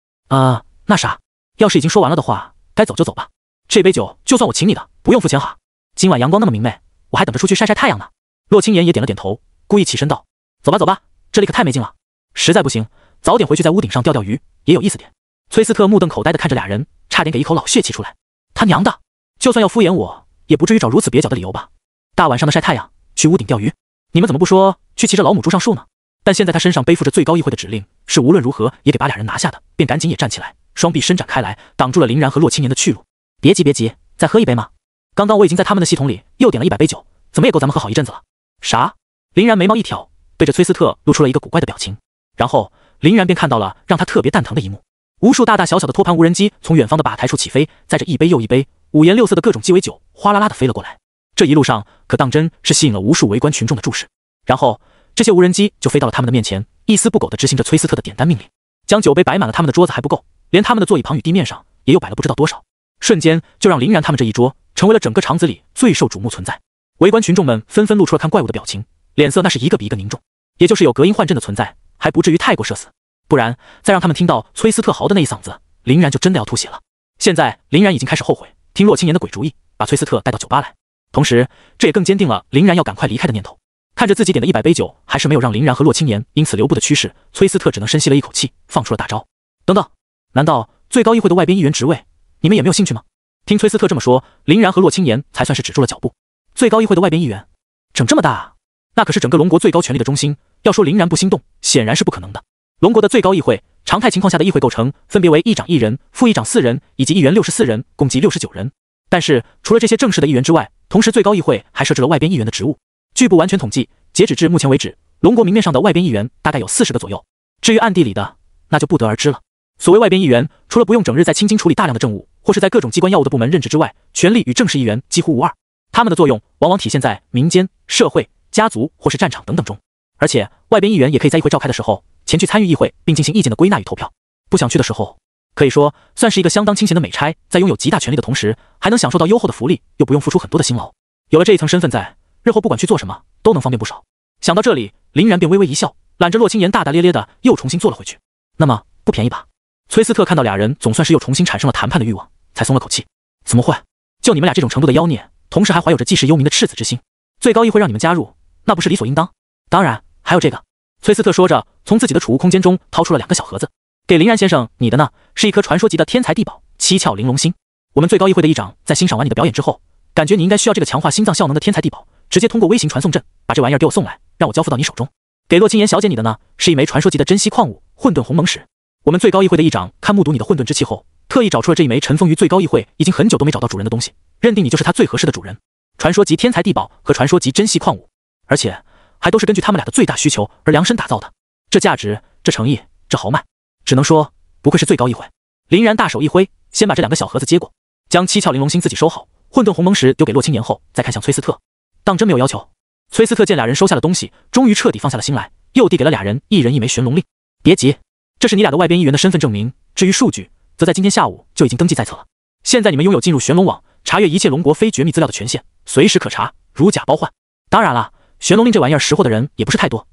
那啥，要是已经说完了的话，该走就走吧。这杯酒就算我请你的，不用付钱哈。今晚阳光那么明媚，我还等着出去晒晒太阳呢。洛青言也点了点头，故意起身道：走吧走吧，这里可太没劲了，实在不行早点回去在屋顶上钓钓鱼也有意思点。崔斯特目瞪口呆地看着俩人，差点给一口老血气出来。他娘的，就算要敷衍我，也不至于找如此蹩脚的理由吧。大晚上的晒太阳，去屋顶钓鱼，你们怎么不说去骑着老母猪上树呢？但现在他身上背负着最高议会的指令，是无论如何也得把俩人拿下的，便赶紧也站起来，双臂伸展开来，挡住了林然和洛青言的去路。别急别急，再喝一杯吗？刚刚我已经在他们的系统里又点了100杯酒，怎么也够咱们喝好一阵子了。啥？林然眉毛一挑，对着崔斯特露出了一个古怪的表情。然后林然便看到了让他特别蛋疼的一幕，无数大大小小的托盘无人机从远方的吧台处起飞，载着一杯又一杯五颜六色的各种鸡尾酒哗啦啦的飞了过来。这一路上可当真是吸引了无数围观群众的注视。然后这些无人机就飞到了他们的面前，一丝不苟地执行着崔斯特的点单命令。将酒杯摆满了他们的桌子还不够，连他们的座椅旁与地面上也又摆了不知道多少，瞬间就让林然他们这一桌成为了整个场子里最受瞩目存在。围观群众们纷纷露出了看怪物的表情，脸色那是一个比一个凝重。也就是有隔音换阵的存在，还不至于太过社死，不然再让他们听到崔斯特嚎的那一嗓子，林然就真的要吐血了。现在林然已经开始后悔听洛青言的鬼主意，把崔斯特带到酒吧来，同时这也更坚定了林然要赶快离开的念头。看着自己点的100杯酒还是没有让林然和洛青言因此留步的趋势，崔斯特只能深吸了一口气，放出了大招。等等，难道最高议会的外边议员职位你们也没有兴趣吗？听崔斯特这么说，林然和洛青言才算是止住了脚步。最高议会的外边议员整这么大啊，那可是整个龙国最高权力的中心，要说林然不心动显然是不可能的。龙国的最高议会常态情况下的议会构成分别为议长1人、副议长4人以及议员64人，共计69人。但是除了这些正式的议员之外，同时最高议会还设置了外边议员的职务。据不完全统计，截止至目前为止，龙国明面上的外边议员大概有40个左右，至于暗地里的那就不得而知了。所谓外边议员，除了不用整日在青京处理大量的政务，或是在各种机关要务的部门任职之外，权力与正式议员几乎无二。他们的作用往往体现在民间、社会、家族或是战场等等中。而且外边议员也可以在议会召开的时候前去参与议会，并进行意见的归纳与投票。不想去的时候，可以说算是一个相当清闲的美差，在拥有极大权力的同时，还能享受到优厚的福利，又不用付出很多的辛劳。有了这一层身份在，日后不管去做什么都能方便不少。想到这里，林然便微微一笑，揽着洛青言大大咧咧的又重新坐了回去。那么不便宜吧？崔斯特看到俩人总算是又重新产生了谈判的欲望，才松了口气。怎么会？就你们俩这种程度的妖孽，同时还怀有着济世幽冥的赤子之心，最高议会让你们加入，那不是理所应当？当然还有这个。崔斯特说着，从自己的储物空间中掏出了2个小盒子，给林然先生，你的呢是一颗传说级的天才地宝七窍玲珑心。我们最高议会的议长在欣赏完你的表演之后，感觉你应该需要这个强化心脏效能的天才地宝，直接通过微型传送阵把这玩意儿给我送来，让我交付到你手中。给洛青言小姐你的呢是一枚传说级的珍稀矿物混沌鸿蒙石。我们最高议会的议长看目睹你的混沌之气后，特意找出了这一枚尘封于最高议会已经很久都没找到主人的东西，认定你就是他最合适的主人。传说级天才地宝和传说级珍稀矿物，而且还都是根据他们俩的最大需求而量身打造的，这价值，这诚意，这豪迈，只能说不愧是最高议会。林然大手一挥，先把这2个小盒子接过，将七窍玲珑心自己收好，混沌鸿蒙石丢给洛青言后，再看向崔斯特，当真没有要求。崔斯特见俩人收下了东西，终于彻底放下了心来，又递给了俩人一人一枚玄龙令。别急，这是你俩的外边议员的身份证明，至于数据，则在今天下午就已经登记在册了。现在你们拥有进入玄龙网查阅一切龙国非绝密资料的权限，随时可查，如假包换。当然了，玄龙令这玩意儿识货的人也不是太多，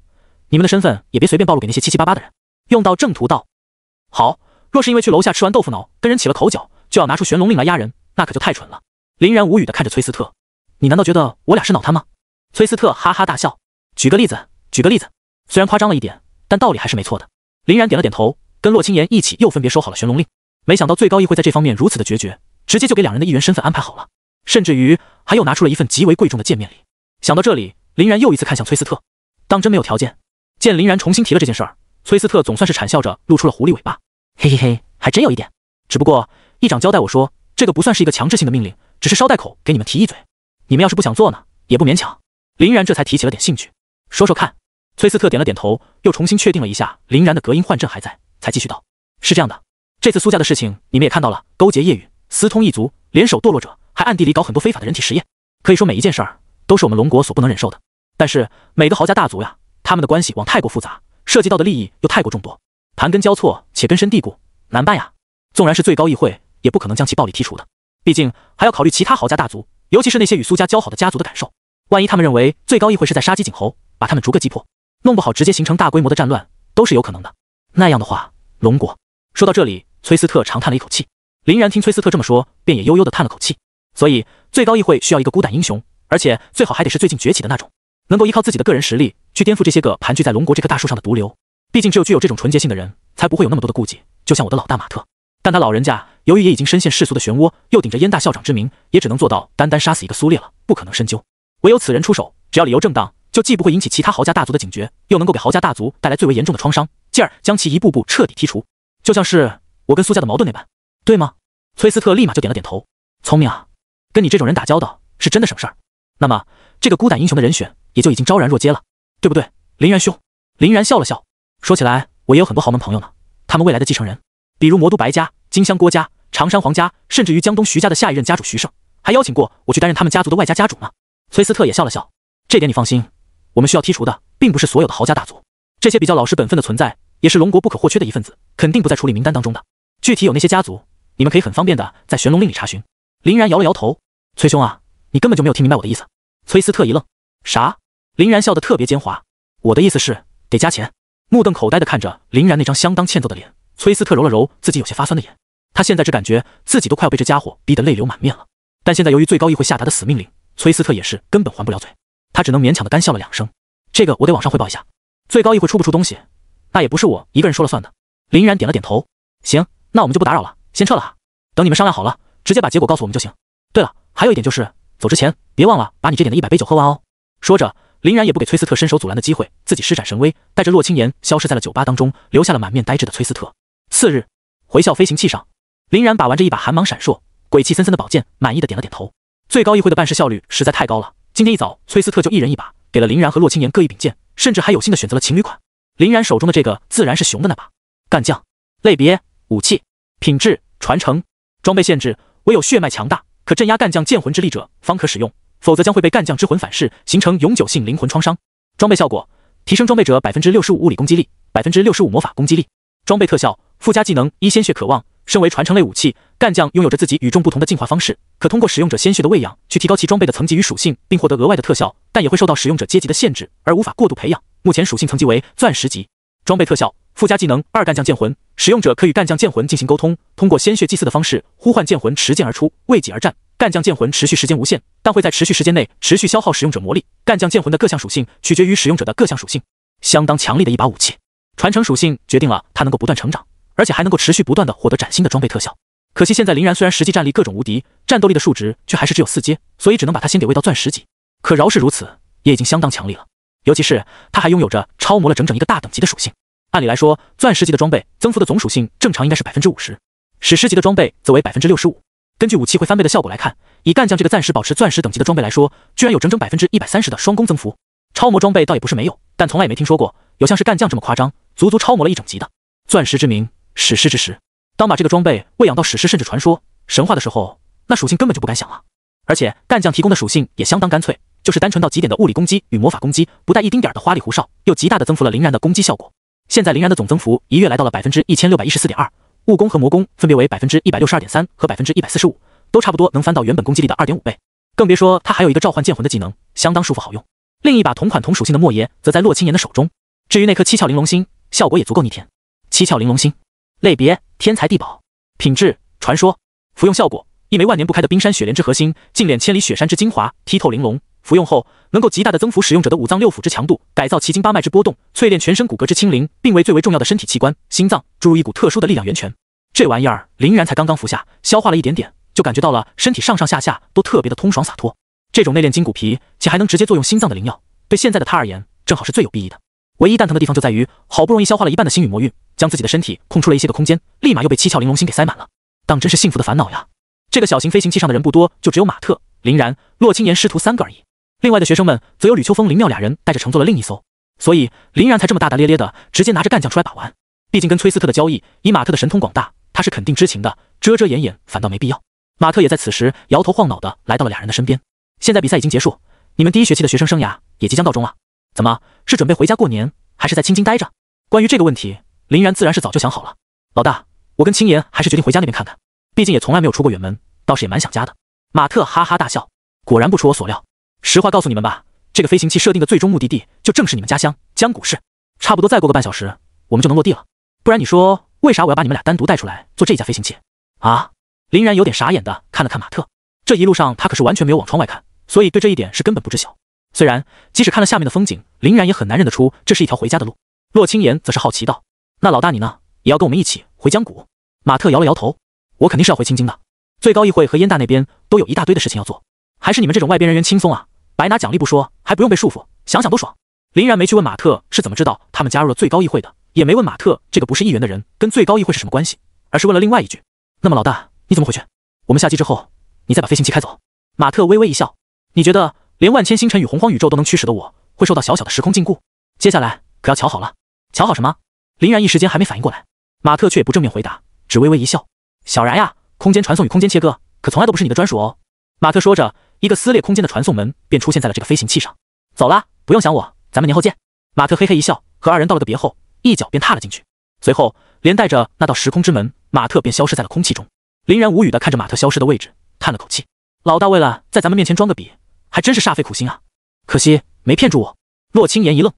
你们的身份也别随便暴露给那些七七八八的人。用到正途道。好，若是因为去楼下吃完豆腐脑跟人起了口角，就要拿出玄龙令来压人，那可就太蠢了。林然无语地看着崔斯特，你难道觉得我俩是脑瘫吗？崔斯特哈哈大笑，举个例子，虽然夸张了一点，但道理还是没错的。林然点了点头，跟洛青言一起又分别收好了玄龙令。没想到最高议会在这方面如此的决绝，直接就给两人的议员身份安排好了，甚至于还又拿出了一份极为贵重的见面礼。想到这里，林然又一次看向崔斯特，当真没有条件？见林然重新提了这件事儿，崔斯特总算是谄笑着露出了狐狸尾巴，嘿嘿嘿，还真有一点。只不过议长交代我说，这个不算是一个强制性的命令，只是捎带口给你们提一嘴，你们要是不想做呢，也不勉强。林然这才提起了点兴趣，说说看。崔斯特点了点头，又重新确定了一下林然的隔音换阵还在，才继续道：是这样的，这次苏家的事情你们也看到了，勾结业余，私通异族，联手堕落者，还暗地里搞很多非法的人体实验，可以说每一件事儿都是我们龙国所不能忍受的。但是每个豪家大族呀，他们的关系网太过复杂，涉及到的利益又太过众多，盘根交错且根深蒂固，难办呀。纵然是最高议会，也不可能将其暴力剔除的，毕竟还要考虑其他豪家大族，尤其是那些与苏家交好的家族的感受。万一他们认为最高议会是在杀鸡儆猴，把他们逐个击破，弄不好直接形成大规模的战乱，都是有可能的。那样的话，龙国……说到这里，崔斯特长叹了一口气。林然听崔斯特这么说，便也悠悠地叹了口气。所以最高议会需要一个孤胆英雄，而且最好还得是最近崛起的那种，能够依靠自己的个人实力去颠覆这些个盘踞在龙国这棵大树上的毒瘤。毕竟只有具有这种纯洁性的人，才不会有那么多的顾忌。就像我的老大马特，但他老人家由于也已经深陷世俗的漩涡，又顶着燕大校长之名，也只能做到单单杀死一个苏烈了，不可能深究。唯有此人出手，只要理由正当，就既不会引起其他豪家大族的警觉，又能够给豪家大族带来最为严重的创伤，进而将其一步步彻底剔除。就像是我跟苏家的矛盾那般，对吗？崔斯特立马就点了点头。聪明啊，跟你这种人打交道是真的省事儿。那么这个孤胆英雄的人选也就已经昭然若揭了，对不对，林然兄？林然笑了笑，说起来我也有很多豪门朋友呢，他们未来的继承人，比如魔都白家、金乡郭家、常山黄家，甚至于江东徐家的下一任家主徐胜，还邀请过我去担任他们家族的外家家主呢。崔斯特也笑了笑，这点你放心，我们需要剔除的并不是所有的豪家大族，这些比较老实本分的存在，也是龙国不可或缺的一份子，肯定不在处理名单当中的。具体有那些家族，你们可以很方便的在玄龙令里查询。林然摇了摇头，崔兄啊，你根本就没有听明白我的意思。崔斯特一愣，啥？林然笑得特别奸猾，我的意思是得加钱。目瞪口呆地看着林然那张相当欠揍的脸，崔斯特揉了揉自己有些发酸的眼，他现在只感觉自己都快要被这家伙逼得泪流满面了。但现在由于最高议会下达的死命令，崔斯特也是根本还不了嘴，他只能勉强的干笑了2声。这个我得往上汇报一下，最高议会出不出东西，那也不是我一个人说了算的。林然点了点头，行，那我们就不打扰了，先撤了哈。等你们商量好了，直接把结果告诉我们就行。对了，还有一点就是，走之前别忘了把你这点的100杯酒喝完哦。说着，林然也不给崔斯特伸手阻拦的机会，自己施展神威，带着洛青岩消失在了酒吧当中，留下了满面呆滞的崔斯特。次日，回校飞行器上，林然把玩着一把寒芒闪烁、鬼气森森的宝剑，满意的点了点头。最高议会的办事效率实在太高了，今天一早，崔斯特就一人一把，给了林然和洛青岩各一柄剑，甚至还有幸的选择了情侣款。林然手中的这个自然是熊的那把。干将类别：武器、品质、传承、装备限制，唯有血脉强大可镇压干将剑魂之力者方可使用，否则将会被干将之魂反噬，形成永久性灵魂创伤。装备效果：提升装备者 65% 物理攻击力， 65% 魔法攻击力。装备特效：附加技能一鲜血渴望。身为传承类武器，干将拥有着自己与众不同的进化方式，可通过使用者鲜血的喂养去提高其装备的层级与属性，并获得额外的特效，但也会受到使用者阶级的限制，而无法过度培养。目前属性层级为钻石级。装备特效：附加技能2干将剑魂，使用者可与干将剑魂进行沟通，通过鲜血祭祀的方式呼唤剑魂持剑而出，为己而战。干将剑魂持续时间无限，但会在持续时间内持续消耗使用者魔力。干将剑魂的各项属性取决于使用者的各项属性，相当强力的一把武器。传承属性决定了它能够不断成长，而且还能够持续不断的获得崭新的装备特效。可惜现在林然虽然实际战力各种无敌，战斗力的数值却还是只有4阶，所以只能把它先给喂到钻石级。可饶是如此，也已经相当强力了。尤其是它还拥有着超磨了整整一个大等级的属性。按理来说，钻石级的装备增幅的总属性正常应该是 50%， 史诗级的装备则为 65%。根据武器会翻倍的效果来看，以干将这个暂时保持钻石等级的装备来说，居然有整整 130% 的双攻增幅。超磨装备倒也不是没有，但从来也没听说过有像是干将这么夸张，足足超磨了一整级的。钻石之名，史诗之时，当把这个装备喂养到史诗甚至传说、神话的时候，那属性根本就不敢想了。而且干将提供的属性也相当干脆，就是单纯到极点的物理攻击与魔法攻击，不带一丁点的花里胡哨，又极大的增幅了林然的攻击效果。现在林然的总增幅一跃来到了 1614.2%， 物攻和魔攻分别为 162.3% 和 145%， 都差不多能翻到原本攻击力的 2.5 倍。更别说他还有一个召唤剑魂的技能，相当舒服好用。另一把同款同属性的莫邪则在洛青岩的手中。至于那颗七窍玲珑心，效果也足够逆天。七窍玲珑心类别：天才地宝，品质：传说。服用效果：一枚万年不开的冰山雪莲之核心，净炼千里雪山之精华，剔透玲珑。服用后能够极大的增幅使用者的五脏六腑之强度，改造奇经八脉之波动，淬炼全身骨骼之清灵，并为最为重要的身体器官心脏注入一股特殊的力量源泉。这玩意儿林然才刚刚服下，消化了一点点，就感觉到了身体上上下下都特别的通爽洒脱。这种内炼筋骨皮且还能直接作用心脏的灵药，对现在的他而言正好是最有裨益的。唯一蛋疼的地方就在于，好不容易消化了一半的星宇魔韵，将自己的身体空出了一些个空间，立马又被七窍玲珑心给塞满了。当真是幸福的烦恼呀！这个小型飞行器上的人不多，就只有马特、林然、洛青岩师徒3个而已。另外的学生们则由吕秋风、林妙2人带着乘坐了另一艘，所以林然才这么大大咧咧的直接拿着干将出来把玩。毕竟跟崔斯特的交易，以马特的神通广大，他是肯定知情的，遮遮掩掩反倒没必要。马特也在此时摇头晃脑的来到了2人的身边。现在比赛已经结束，你们第一学期的学生生涯也即将到终了，怎么是准备回家过年，还是在青京待着？关于这个问题，林然自然是早就想好了。老大，我跟青岩还是决定回家那边看看，毕竟也从来没有出过远门，倒是也蛮想家的。马特哈哈大笑，果然不出我所料。实话告诉你们吧，这个飞行器设定的最终目的地就正是你们家乡江谷市，差不多再过个半小时我们就能落地了。不然你说为啥我要把你们俩单独带出来做这架飞行器啊？林然有点傻眼的看了看马特，这一路上他可是完全没有往窗外看，所以对这一点是根本不知晓。虽然即使看了下面的风景，林然也很难认得出这是一条回家的路。洛青岩则是好奇道：那老大你呢，也要跟我们一起回江谷？马特摇了摇头，我肯定是要回青京的，最高议会和燕大那边都有一大堆的事情要做，还是你们这种外边人员轻松啊，白拿奖励不说，还不用被束缚，想想都爽。林然没去问马特是怎么知道他们加入了最高议会的，也没问马特这个不是议员的人跟最高议会是什么关系，而是问了另外一句：“那么老大，你怎么回去？我们下机之后，你再把飞行器开走。”马特微微一笑：“你觉得连万千星辰与洪荒宇宙都能驱使的我，会受到小小的时空禁锢？接下来可要瞧好了。”瞧好什么？林然一时间还没反应过来，马特却也不正面回答，只微微一笑：“小然呀，空间传送与空间切割可从来都不是你的专属哦。”马特说着，一个撕裂空间的传送门便出现在了这个飞行器上。走啦，不用想我，咱们年后见。马特嘿嘿一笑，和二人道了个别后，一脚便踏了进去。随后，连带着那道时空之门，马特便消失在了空气中。林然无语地看着马特消失的位置，叹了口气：“老大为了在咱们面前装个逼，还真是煞费苦心啊！可惜没骗住我。”洛青言一愣：“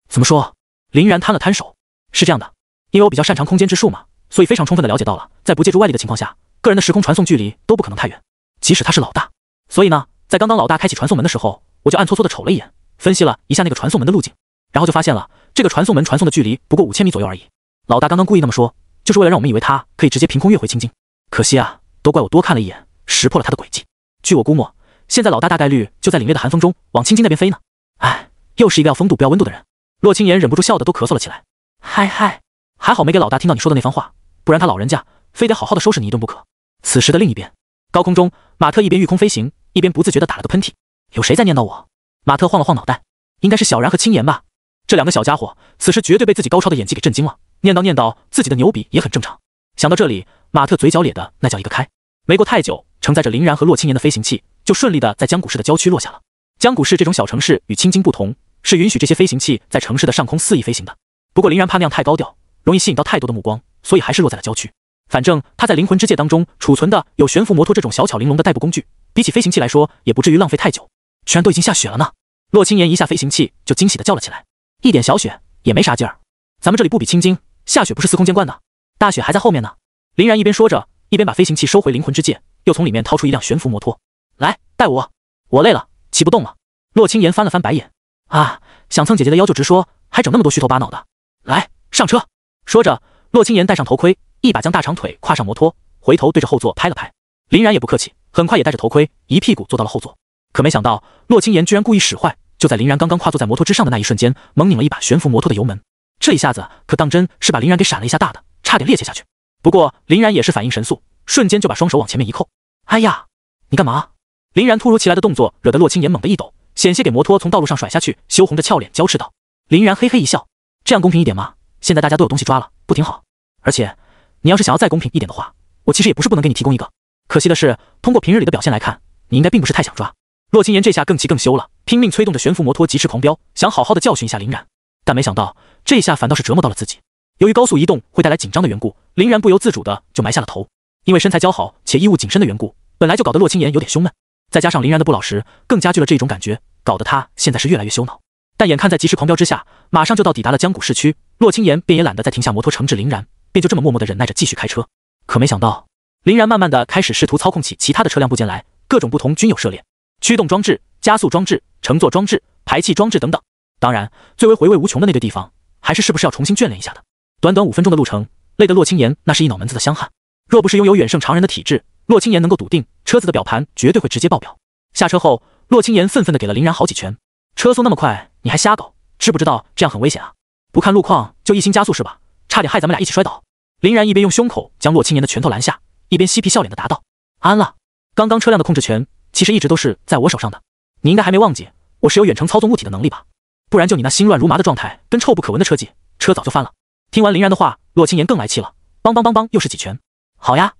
怎么说？”林然摊了摊手：“是这样的，因为我比较擅长空间之术嘛，所以非常充分地了解到了，在不借助外力的情况下，个人的时空传送距离都不可能太远，即使他是老大。所以呢，在刚刚老大开启传送门的时候，我就暗搓搓地瞅了一眼，分析了一下那个传送门的路径，然后就发现了这个传送门传送的距离不过5000米左右而已。老大刚刚故意那么说，就是为了让我们以为他可以直接凭空跃回青金。可惜啊，都怪我多看了一眼，识破了他的诡计。据我估摸，现在老大大概率就在凛冽的寒风中往青金那边飞呢。哎，又是一个要风度不要温度的人。”洛青言忍不住笑得都咳嗽了起来。嗨，还好没给老大听到你说的那番话，不然他老人家非得好好的收拾你一顿不可。此时的另一边，高空中，马特一边御空飞行，一边不自觉地打了个喷嚏。有谁在念叨我？马特晃了晃脑袋，应该是小然和青言吧。这两个小家伙此时绝对被自己高超的演技给震惊了，念叨自己的牛笔也很正常。想到这里，马特嘴角咧的那叫一个开。没过太久，承载着林然和洛青言的飞行器就顺利地在江谷市的郊区落下了。江谷市这种小城市与青金不同，是允许这些飞行器在城市的上空肆意飞行的。不过林然怕那样太高调，容易吸引到太多的目光，所以还是落在了郊区。反正他在灵魂之界当中储存的有悬浮摩托这种小巧玲珑的代步工具，比起飞行器来说，也不至于浪费太久。居然都已经下雪了呢！洛青言一下飞行器就惊喜地叫了起来：“一点小雪也没啥劲儿，咱们这里不比青金，下雪不是司空见惯的，大雪还在后面呢。”林然一边说着，一边把飞行器收回灵魂之界，又从里面掏出一辆悬浮摩托：“来，带我，我累了，骑不动了。”洛青言翻了翻白眼：“啊，想蹭姐姐的腰就直说，还整那么多虚头巴脑的。来，上车！”说着，洛青言戴上头盔，一把将大长腿跨上摩托，回头对着后座拍了拍。林然也不客气，很快也戴着头盔，一屁股坐到了后座。可没想到，洛青言居然故意使坏，就在林然刚刚跨坐在摩托之上的那一瞬间，猛拧了一把悬浮摩托的油门。这一下子可当真是把林然给闪了一下大的，差点趔趄下去。不过林然也是反应神速，瞬间就把双手往前面一扣。哎呀，你干嘛？林然突如其来的动作惹得洛青言猛地一抖，险些给摩托从道路上甩下去，羞红着俏脸娇斥道。林然嘿嘿一笑：“这样公平一点吗？现在大家都有东西抓了，不挺好？而且你要是想要再公平一点的话，我其实也不是不能给你提供一个。可惜的是，通过平日里的表现来看，你应该并不是太想抓。”洛青言这下更气更羞了，拼命催动着悬浮摩托疾驰狂飙，想好好的教训一下林然，但没想到这一下反倒是折磨到了自己。由于高速移动会带来紧张的缘故，林然不由自主的就埋下了头。因为身材姣好且衣物紧身的缘故，本来就搞得洛青言有点胸闷，再加上林然的不老实，更加剧了这种感觉，搞得他现在是越来越羞恼。但眼看在疾驰狂飙之下，马上就到抵达了江谷市区，洛青言便也懒得再停下摩托惩治林然，便就这么默默的忍耐着继续开车。可没想到，林然慢慢的开始试图操控起其他的车辆部件来，各种不同均有涉猎。驱动装置、加速装置、乘坐装置、排气装置等等。当然，最为回味无穷的那堆地方，还是不是要重新眷恋一下的。短短5分钟的路程，累得洛青言那是一脑门子的香汗。若不是拥有远胜常人的体质，洛青言能够笃定车子的表盘绝对会直接爆表。下车后，洛青言愤愤地给了林然好几拳：“车速那么快，你还瞎搞，知不知道这样很危险啊？不看路况就一心加速是吧？差点害咱们俩一起摔倒。”林然一边用胸口将洛青言的拳头拦下，一边嬉皮笑脸地答道：“安了，刚刚车辆的控制权其实一直都是在我手上的，你应该还没忘记我是有远程操纵物体的能力吧？不然就你那心乱如麻的状态跟臭不可闻的车技，车早就翻了。”听完林然的话，洛青言更来气了，梆又是几拳。好呀，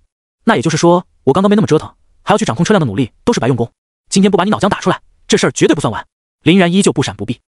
那也就是说我刚刚没那么折腾，还要去掌控车辆的努力都是白用功。今天不把你脑浆打出来，这事儿绝对不算完。林然依旧不闪不避，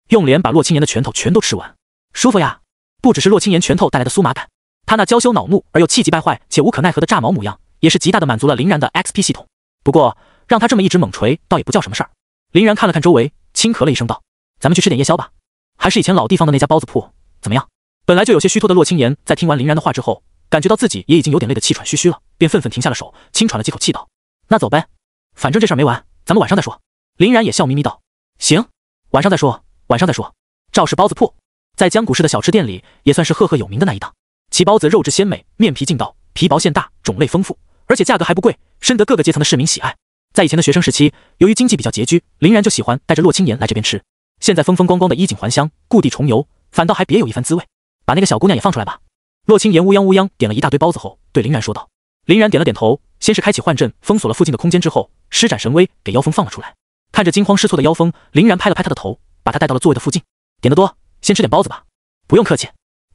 用脸把洛青言的拳头全都吃完。舒服呀！不只是洛青言拳头带来的酥麻感，他那娇羞恼怒而又气急败坏且无可奈何的炸毛模样，也是极大的满足了林然的 XP 系统。不过让他这么一直猛锤，倒也不叫什么事儿。林然看了看周围，轻咳了一声道：“咱们去吃点夜宵吧，还是以前老地方的那家包子铺，怎么样？”本来就有些虚脱的洛青言，在听完林然的话之后，感觉到自己也已经有点累得气喘吁吁了，便愤愤停下了手，轻喘了几口气道：“那走呗，反正这事儿没完，咱们晚上再说。”林然也笑眯眯道：“行，晚上再说，晚上再说。”赵氏包子铺在江谷市的小吃店里也算是赫赫有名的那一档，其包子肉质鲜美，面皮劲道，皮薄馅大，种类丰富，而且价格还不贵，深得各个阶层的市民喜爱。在以前的学生时期，由于经济比较拮据，林然就喜欢带着洛青言来这边吃。现在风风光光的衣锦还乡，故地重游，反倒还别有一番滋味。把那个小姑娘也放出来吧。洛清言乌泱乌泱点了一大堆包子后，对林然说道。林然点了点头，先是开启幻阵封锁了附近的空间，之后施展神威给妖风放了出来。看着惊慌失措的妖风，林然拍了拍他的头，把他带到了座位的附近。点得多，先吃点包子吧。不用客气，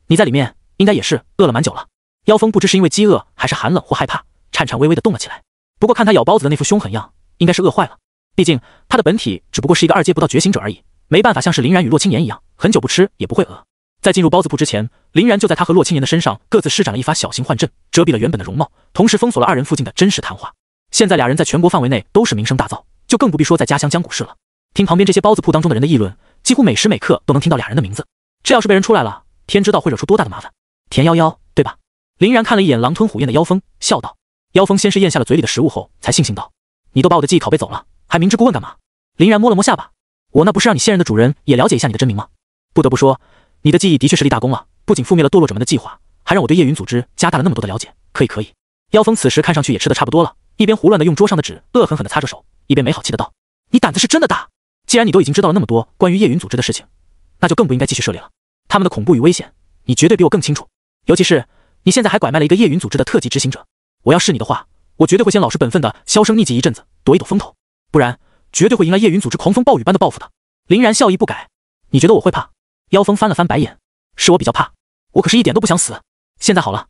你在里面应该也是饿了蛮久了。妖风不知是因为饥饿还是寒冷或害怕，颤颤巍巍地动了起来。不过看他咬包子的那副凶狠样，应该是饿坏了。毕竟他的本体只不过是一个2阶不到觉醒者而已，没办法像是林然与洛清言一样，很久不吃也不会饿。在进入包子铺之前，林然就在他和洛清言的身上各自施展了一发小型幻阵，遮蔽了原本的容貌，同时封锁了2人附近的真实谈话。现在俩人在全国范围内都是名声大噪，就更不必说在家乡江谷市了。听旁边这些包子铺当中的人的议论，几乎每时每刻都能听到俩人的名字。这要是被人出来了，天知道会惹出多大的麻烦。田夭夭，对吧？林然看了一眼狼吞虎咽的妖风，笑道。妖风先是咽下了嘴里的食物后，才悻悻道：“你都把我的记忆拷贝走了，还明知故问干嘛？”林然摸了摸下巴：“我那不是让你现任的主人也了解一下你的真名吗？不得不说，你的记忆的确是立大功了，不仅覆灭了堕落者们的计划，还让我对夜云组织加大了那么多的了解。可以。”妖风此时看上去也吃得差不多了，一边胡乱的用桌上的纸恶狠狠地擦着手，一边没好气的道：“你胆子是真的大！既然你都已经知道了那么多关于夜云组织的事情，那就更不应该继续涉猎了。他们的恐怖与危险，你绝对比我更清楚。尤其是你现在还拐卖了一个夜云组织的特级执行者，我要是你的话，我绝对会先老实本分的销声匿迹一阵子，躲一躲风头，不然绝对会迎来夜云组织狂风暴雨般的报复的。”林然笑意不改：“你觉得我会怕？”妖风翻了翻白眼：“是我比较怕，我可是一点都不想死。现在好了，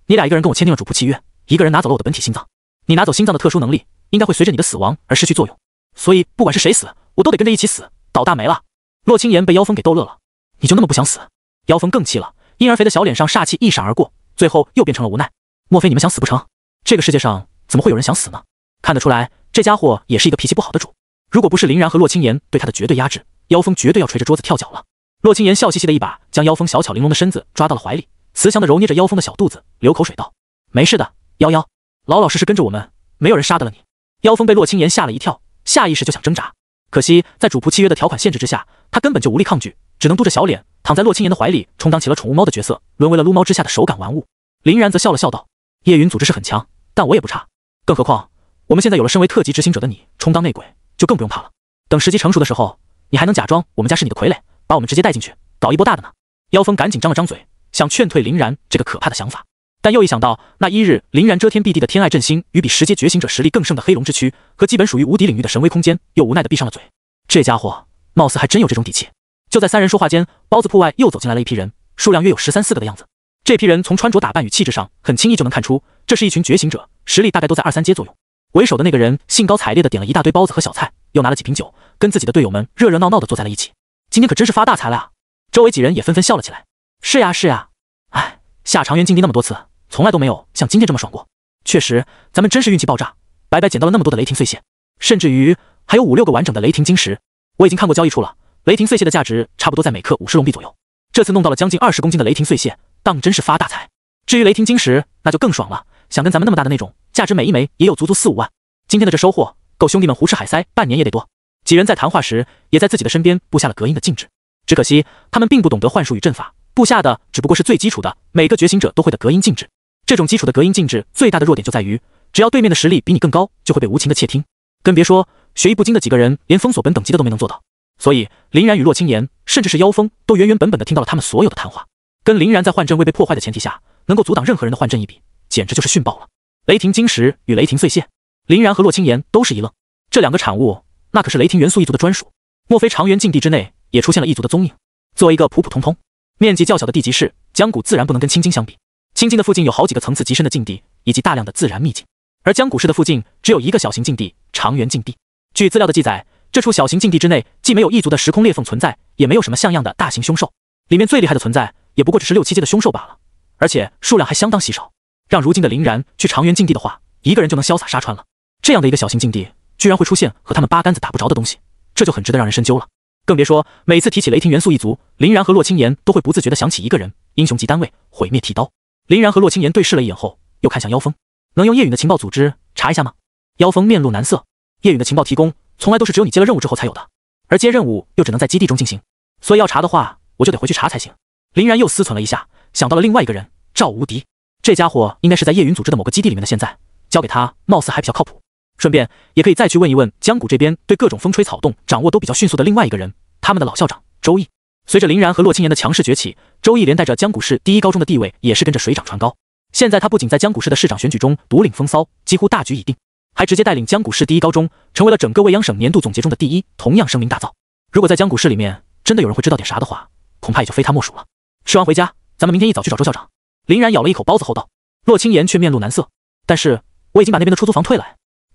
你俩一个人跟我签订了主仆契约，一个人拿走了我的本体心脏。你拿走心脏的特殊能力，应该会随着你的死亡而失去作用，所以不管是谁死，我都得跟着一起死，倒大霉了。”洛清言被妖风给逗乐了：“你就那么不想死？”妖风更气了，婴儿肥的小脸上煞气一闪而过，最后又变成了无奈：“莫非你们想死不成？这个世界上怎么会有人想死呢？”看得出来，这家伙也是一个脾气不好的主。如果不是林然和洛清言对他的绝对压制，妖风绝对要捶着桌子跳脚了。洛清言笑嘻嘻的一把将妖风小巧玲珑的身子抓到了怀里，慈祥的揉捏着妖风的小肚子，流口水道：“没事的，夭夭，老老实实跟着我们，没有人杀得了你。”妖风被洛清言吓了一跳，下意识就想挣扎，可惜在主仆契约的条款限制之下，他根本就无力抗拒，只能嘟着小脸躺在洛清言的怀里，充当起了宠物猫的角色，沦为了撸猫之下的手感玩物。林然则笑了笑道：“夜云组织是很强，但我也不差，更何况我们现在有了身为特级执行者的你充当内鬼，就更不用怕了。等时机成熟的时候，你还能假装我们家是你的傀儡，把我们直接带进去，搞一波大的呢。”妖风赶紧张了张嘴，想劝退林然这个可怕的想法，但又一想到那一日林然遮天蔽地的天爱振星与比10阶觉醒者实力更胜的黑龙之躯和基本属于无敌领域的神威空间，又无奈地闭上了嘴。这家伙貌似还真有这种底气。就在3人说话间，包子铺外又走进来了一批人，数量约有13、14个的样子。这批人从穿着打扮与气质上，很轻易就能看出，这是一群觉醒者，实力大概都在2、3阶左右。为首的那个人兴高采烈地点了一大堆包子和小菜，又拿了几瓶酒，跟自己的队友们热热闹闹地坐在了一起。今天可真是发大财了啊！周围几人也纷纷笑了起来。是呀，哎，下长原禁地那么多次，从来都没有像今天这么爽过。确实，咱们真是运气爆炸，白白捡到了那么多的雷霆碎屑，甚至于还有5、6个完整的雷霆晶石。我已经看过交易处了，雷霆碎屑的价值差不多在每克50龙币左右。这次弄到了将近20公斤的雷霆碎屑，当真是发大财。至于雷霆晶石，那就更爽了，想跟咱们那么大的那种，价值每一枚也有足足4、5万。今天的这收获，够兄弟们胡吃海塞半年也得多。几人在谈话时，也在自己的身边布下了隔音的禁制。只可惜他们并不懂得幻术与阵法，布下的只不过是最基础的每个觉醒者都会的隔音禁制。这种基础的隔音禁制最大的弱点就在于，只要对面的实力比你更高，就会被无情的窃听。更别说学艺不精的几个人连封锁本等级的都没能做到。所以林然与洛清言，甚至是妖风，都原原本本的听到了他们所有的谈话。跟林然在幻阵未被破坏的前提下，能够阻挡任何人的幻阵一比，简直就是逊爆了。雷霆晶石与雷霆碎屑，林然和洛清言都是一愣。这2个产物，那可是雷霆元素一族的专属，莫非长原禁地之内也出现了一族的踪影？作为一个普普通通、面积较小的地级市，江谷自然不能跟青金相比。青金的附近有好几个层次极深的禁地，以及大量的自然秘境，而江谷市的附近只有一个小型禁地——长原禁地。据资料的记载，这处小型禁地之内既没有异族的时空裂缝存在，也没有什么像样的大型凶兽，里面最厉害的存在也不过只是6、7阶的凶兽罢了，而且数量还相当稀少。让如今的林然去长原禁地的话，一个人就能潇洒杀穿了。这样的一个小型禁地，居然会出现和他们八竿子打不着的东西，这就很值得让人深究了。更别说每次提起雷霆元素一族，林然和洛清言都会不自觉地想起一个人——英雄级单位毁灭剃刀。林然和洛清言对视了一眼后，又看向妖风：“能用夜允的情报组织查一下吗？”妖风面露难色：“夜允的情报提供从来都是只有你接了任务之后才有的，而接任务又只能在基地中进行，所以要查的话，我就得回去查才行。”林然又思忖了一下，想到了另外一个人赵无敌，这家伙应该是在夜云组织的某个基地里面的，现在交给他貌似还比较靠谱。顺便也可以再去问一问江谷这边对各种风吹草动掌握都比较迅速的另外一个人，他们的老校长周易。随着林然和洛青岩的强势崛起，周易连带着江谷市第一高中的地位也是跟着水涨船高。现在他不仅在江谷市的市长选举中独领风骚，几乎大局已定，还直接带领江谷市第一高中成为了整个未央省年度总结中的第一，同样声名大噪。如果在江谷市里面真的有人会知道点啥的话，恐怕也就非他莫属了。吃完回家，咱们明天一早去找周校长。林然咬了一口包子后道。洛青岩却面露难色，但是我已经把那边的出租房退了，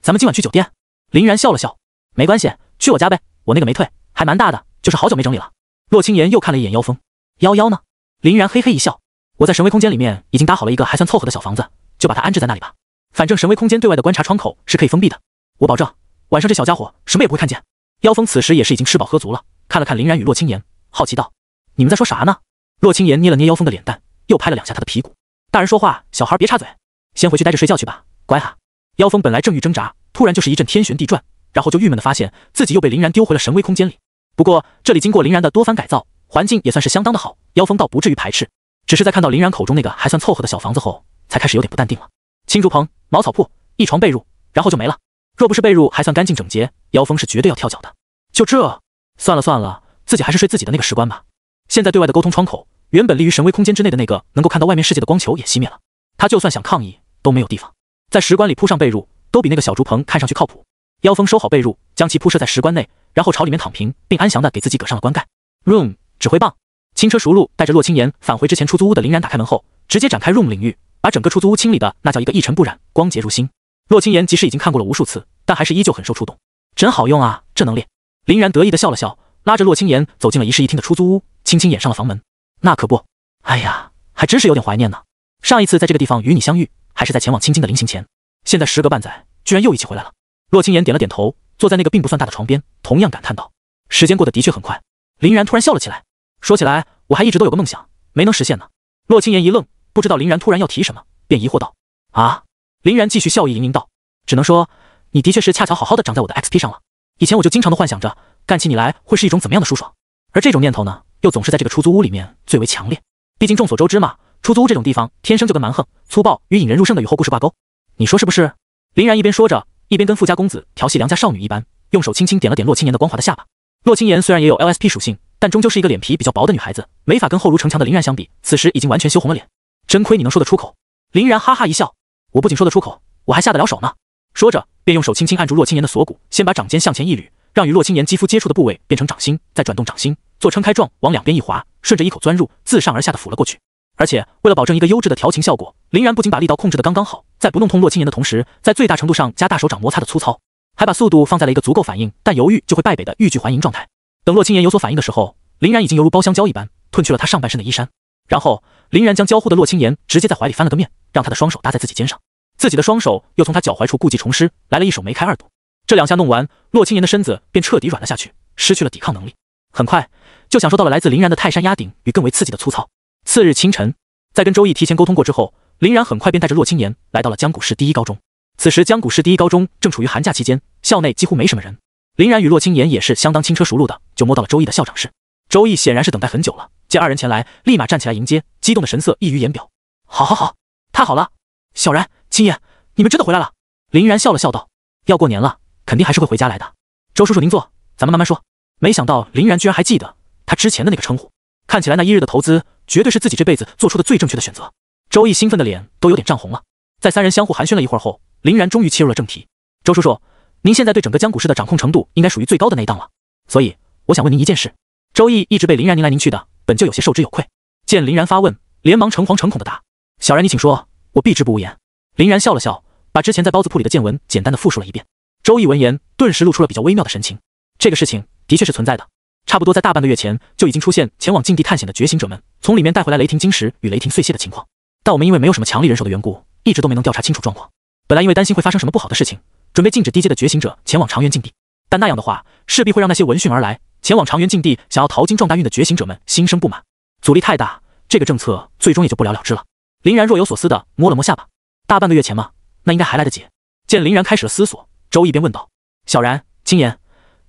咱们今晚去酒店。林然笑了笑，没关系，去我家呗，我那个没退，还蛮大的，就是好久没整理了。洛青岩又看了一眼妖风，妖呢？林然嘿嘿一笑，我在神威空间里面已经搭好了一个还算凑合的小房子，就把它安置在那里吧。反正神威空间对外的观察窗口是可以封闭的，我保证晚上这小家伙什么也不会看见。妖风此时也是已经吃饱喝足了，看了看林然与洛青岩，好奇道：你们在说啥呢？洛青岩捏了捏妖风的脸蛋，又拍了两下他的屁股。大人说话，小孩别插嘴，先回去待着睡觉去吧，乖哈。妖风本来正欲挣扎，突然就是一阵天旋地转，然后就郁闷地发现自己又被林然丢回了神威空间里。不过这里经过林然的多番改造，环境也算是相当的好，妖风倒不至于排斥，只是在看到林然口中那个还算凑合的小房子后，才开始有点不淡定了。青竹棚、茅草铺、一床被褥，然后就没了。若不是被褥还算干净整洁，妖风是绝对要跳脚的。就这，算了，自己还是睡自己的那个石棺吧。现在对外的沟通窗口，原本立于神威空间之内的那个能够看到外面世界的光球也熄灭了，他就算想抗议都没有地方。在石棺里铺上被褥，都比那个小竹棚看上去靠谱。妖风收好被褥，将其铺设在石棺内，然后朝里面躺平，并安详地给自己搁上了棺盖。Room 指挥棒，轻车熟路带着洛青岩返回之前出租屋的林然打开门后，直接展开 Room 领域，把整个出租屋清理的那叫一个一尘不染，光洁如新。洛青岩即使已经看过了无数次，但还是依旧很受触动。真好用啊，这能力！林然得意地笑了笑，拉着洛青岩走进了一室一厅的出租屋，轻轻掩上了房门。那可不，哎呀，还真是有点怀念呢。上一次在这个地方与你相遇，还是在前往青金的临行前，现在时隔半载，居然又一起回来了。洛青岩点了点头，坐在那个并不算大的床边，同样感叹道：时间过得的确很快。林然突然笑了起来，说起来我还一直都有个梦想没能实现呢。洛青岩一愣，不知道林然突然要提什么，便疑惑道：啊？林然继续笑意盈盈道：只能说你的确是恰巧好好的长在我的 XP 上了。以前我就经常的幻想着干起你来会是一种怎么样的舒爽，而这种念头呢，又总是在这个出租屋里面最为强烈。毕竟众所周知嘛，出租屋这种地方天生就跟蛮横、粗暴与引人入胜的雨后故事挂钩，你说是不是？林然一边说着，一边跟富家公子调戏良家少女一般，用手轻轻点了点洛青岩的光滑的下巴。洛青岩虽然也有 LSP 属性，但终究是一个脸皮比较薄的女孩子，没法跟厚如城墙的林然相比，此时已经完全羞红了脸。真亏你能说得出口。林然哈哈一笑，我不仅说得出口，我还下得了手呢。说着便用手轻轻按住洛青岩的锁骨，先把掌尖向前一捋，让与洛青岩肌肤接触的部位变成掌心，再转动掌心，做撑开状往两边一滑，顺着一口钻入，自上而下的抚了过去。而且为了保证一个优质的调情效果，林然不仅把力道控制得刚刚好，在不弄痛洛青岩的同时，在最大程度上加大手掌摩擦的粗糙，还把速度放在了一个足够反应但犹豫就会败北的欲拒还迎状态。等洛青岩有所反应的时候，林然已经犹如包香蕉一般褪去了他上半身的衣衫，然后林然将交互的洛青岩直接在怀里翻了个面，让他的双手搭在自己肩上，自己的双手又从他脚踝处故技重施，来了一手梅开二度。这两下弄完，洛青岩的身子便彻底软了下去，失去了抵抗能力。很快就享受到了来自林然的泰山压顶与更为刺激的粗糙。次日清晨，在跟周易提前沟通过之后，林然很快便带着洛青岩来到了江谷市第一高中。此时江谷市第一高中正处于寒假期间，校内几乎没什么人。林然与洛青岩也是相当轻车熟路的，就摸到了周易的校长室。周易显然是等待很久了，见二人前来，立马站起来迎接，激动的神色溢于言表。好，太好了，小然、青岩，你们真的回来了。林然笑了笑道：要过年了，肯定还是会回家来的。周叔叔您坐，咱们慢慢说。没想到林然居然还记得他之前的那个称呼，看起来那一日的投资绝对是自己这辈子做出的最正确的选择。周易兴奋的脸都有点涨红了。在三人相互寒暄了一会儿后，林然终于切入了正题。周叔叔，您现在对整个江谷市的掌控程度应该属于最高的那一档了，所以我想问您一件事。周易一直被林然拧来拧去的，本就有些受之有愧，见林然发问，连忙诚惶诚恐的答：小然你请说，我必知不无言。林然笑了笑，把之前在包子铺里的见闻简单的复述了一遍。周易闻言顿时露出了比较微妙的神情。这个事情的确是存在的，差不多在大半个月前就已经出现前往禁地探险的觉醒者们从里面带回来雷霆晶石与雷霆碎屑的情况，但我们因为没有什么强力人手的缘故，一直都没能调查清楚状况。本来因为担心会发生什么不好的事情，准备禁止低阶的觉醒者前往长原禁地，但那样的话势必会让那些闻讯而来前往长原禁地想要淘金撞大运的觉醒者们心生不满，阻力太大，这个政策最终也就不了了之了。林然若有所思地摸了摸下巴，大半个月前吗？那应该还来得及。见林然开始了思索，周易便问道：小然、青岩，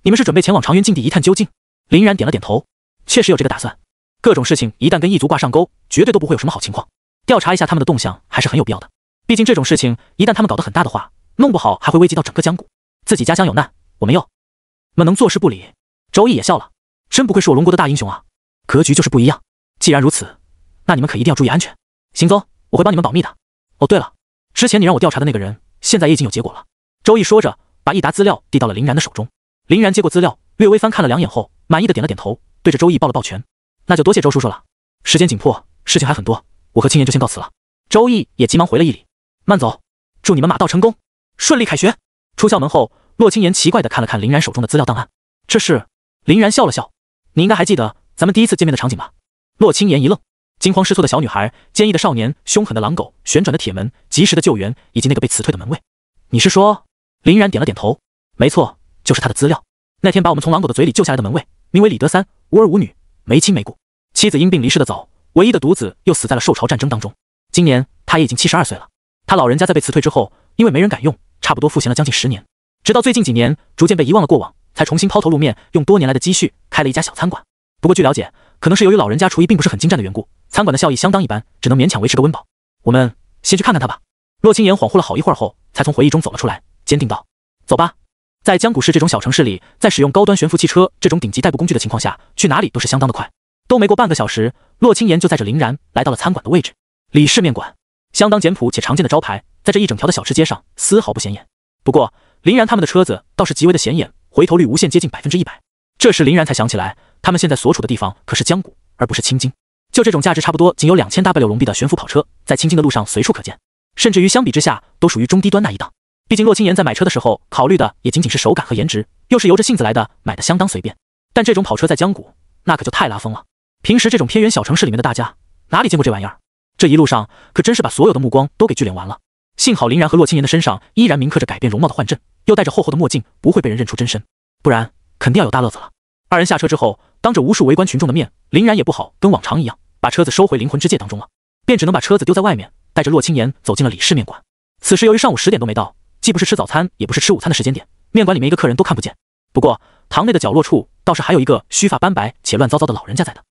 你们是准备前往长原禁地一探究竟？林然点了点头，确实有这个打算。各种事情一旦跟异族挂上钩，绝对都不会有什么好情况。调查一下他们的动向还是很有必要的。毕竟这种事情一旦他们搞得很大的话，弄不好还会危及到整个江谷。自己家乡有难，我们又能坐视不理。周易也笑了，真不愧是我龙国的大英雄啊！格局就是不一样。既然如此，那你们可一定要注意安全。行走，我会帮你们保密的。哦，对了，之前你让我调查的那个人，现在也已经有结果了。周易说着，把一沓资料递到了林然的手中。林然接过资料，略微翻看了2眼后，满意的点了点头，对着周易抱了抱拳。那就多谢周叔叔了。时间紧迫，事情还很多，我和青岩就先告辞了。周易也急忙回了一礼。慢走，祝你们马到成功，顺利开学。出校门后，洛青岩奇怪地看了看林然手中的资料档案。这是？林然笑了笑。你应该还记得咱们第一次见面的场景吧？洛青岩一愣，惊慌失措的小女孩，坚毅的少年，凶狠的狼狗，旋转的铁门，及时的救援，以及那个被辞退的门卫。你是说？林然点了点头。没错，就是他的资料。那天把我们从狼狗的嘴里救下来的门卫，名为李德三，无儿无女，没亲没故，妻子因病离世的早，唯一的独子又死在了受朝战争当中。今年他也已经72岁了。他老人家在被辞退之后，因为没人敢用，差不多赋闲了将近10年，直到最近几年逐渐被遗忘了过往，才重新抛头露面，用多年来的积蓄开了一家小餐馆。不过据了解，可能是由于老人家厨艺并不是很精湛的缘故，餐馆的效益相当一般，只能勉强维持个温饱。我们先去看看他吧。洛青岩恍惚了好一会儿后，才从回忆中走了出来，坚定道：走吧。在江谷市这种小城市里，在使用高端悬浮汽车这种顶级代步工具的情况下，去哪里都是相当的快。都没过半个小时，洛青岩就载着林然来到了餐馆的位置。李氏面馆，相当简朴且常见的招牌，在这一整条的小吃街上丝毫不显眼。不过林然他们的车子倒是极为的显眼，回头率无限接近100%。这时林然才想起来，他们现在所处的地方可是江谷，而不是青京。就这种价值差不多仅有2000W龙币的悬浮跑车，在青京的路上随处可见，甚至于相比之下都属于中低端那一档。毕竟洛青岩在买车的时候考虑的也仅仅是手感和颜值，又是由着性子来的，买的相当随便。但这种跑车在江谷那可就太拉风了，平时这种偏远小城市里面的大家哪里见过这玩意儿？这一路上可真是把所有的目光都给聚敛完了。幸好林然和洛青岩的身上依然铭刻着改变容貌的幻阵，又戴着厚厚的墨镜，不会被人认出真身，不然肯定要有大乐子了。二人下车之后，当着无数围观群众的面，林然也不好跟往常一样把车子收回灵魂之界当中了，便只能把车子丢在外面，带着洛青岩走进了李氏面馆。此时由于上午10点都没到，既不是吃早餐也不是吃午餐的时间点，面馆里面一个客人都看不见。不过堂内的角落处倒是还有一个须发斑白且乱糟糟的老人家在的。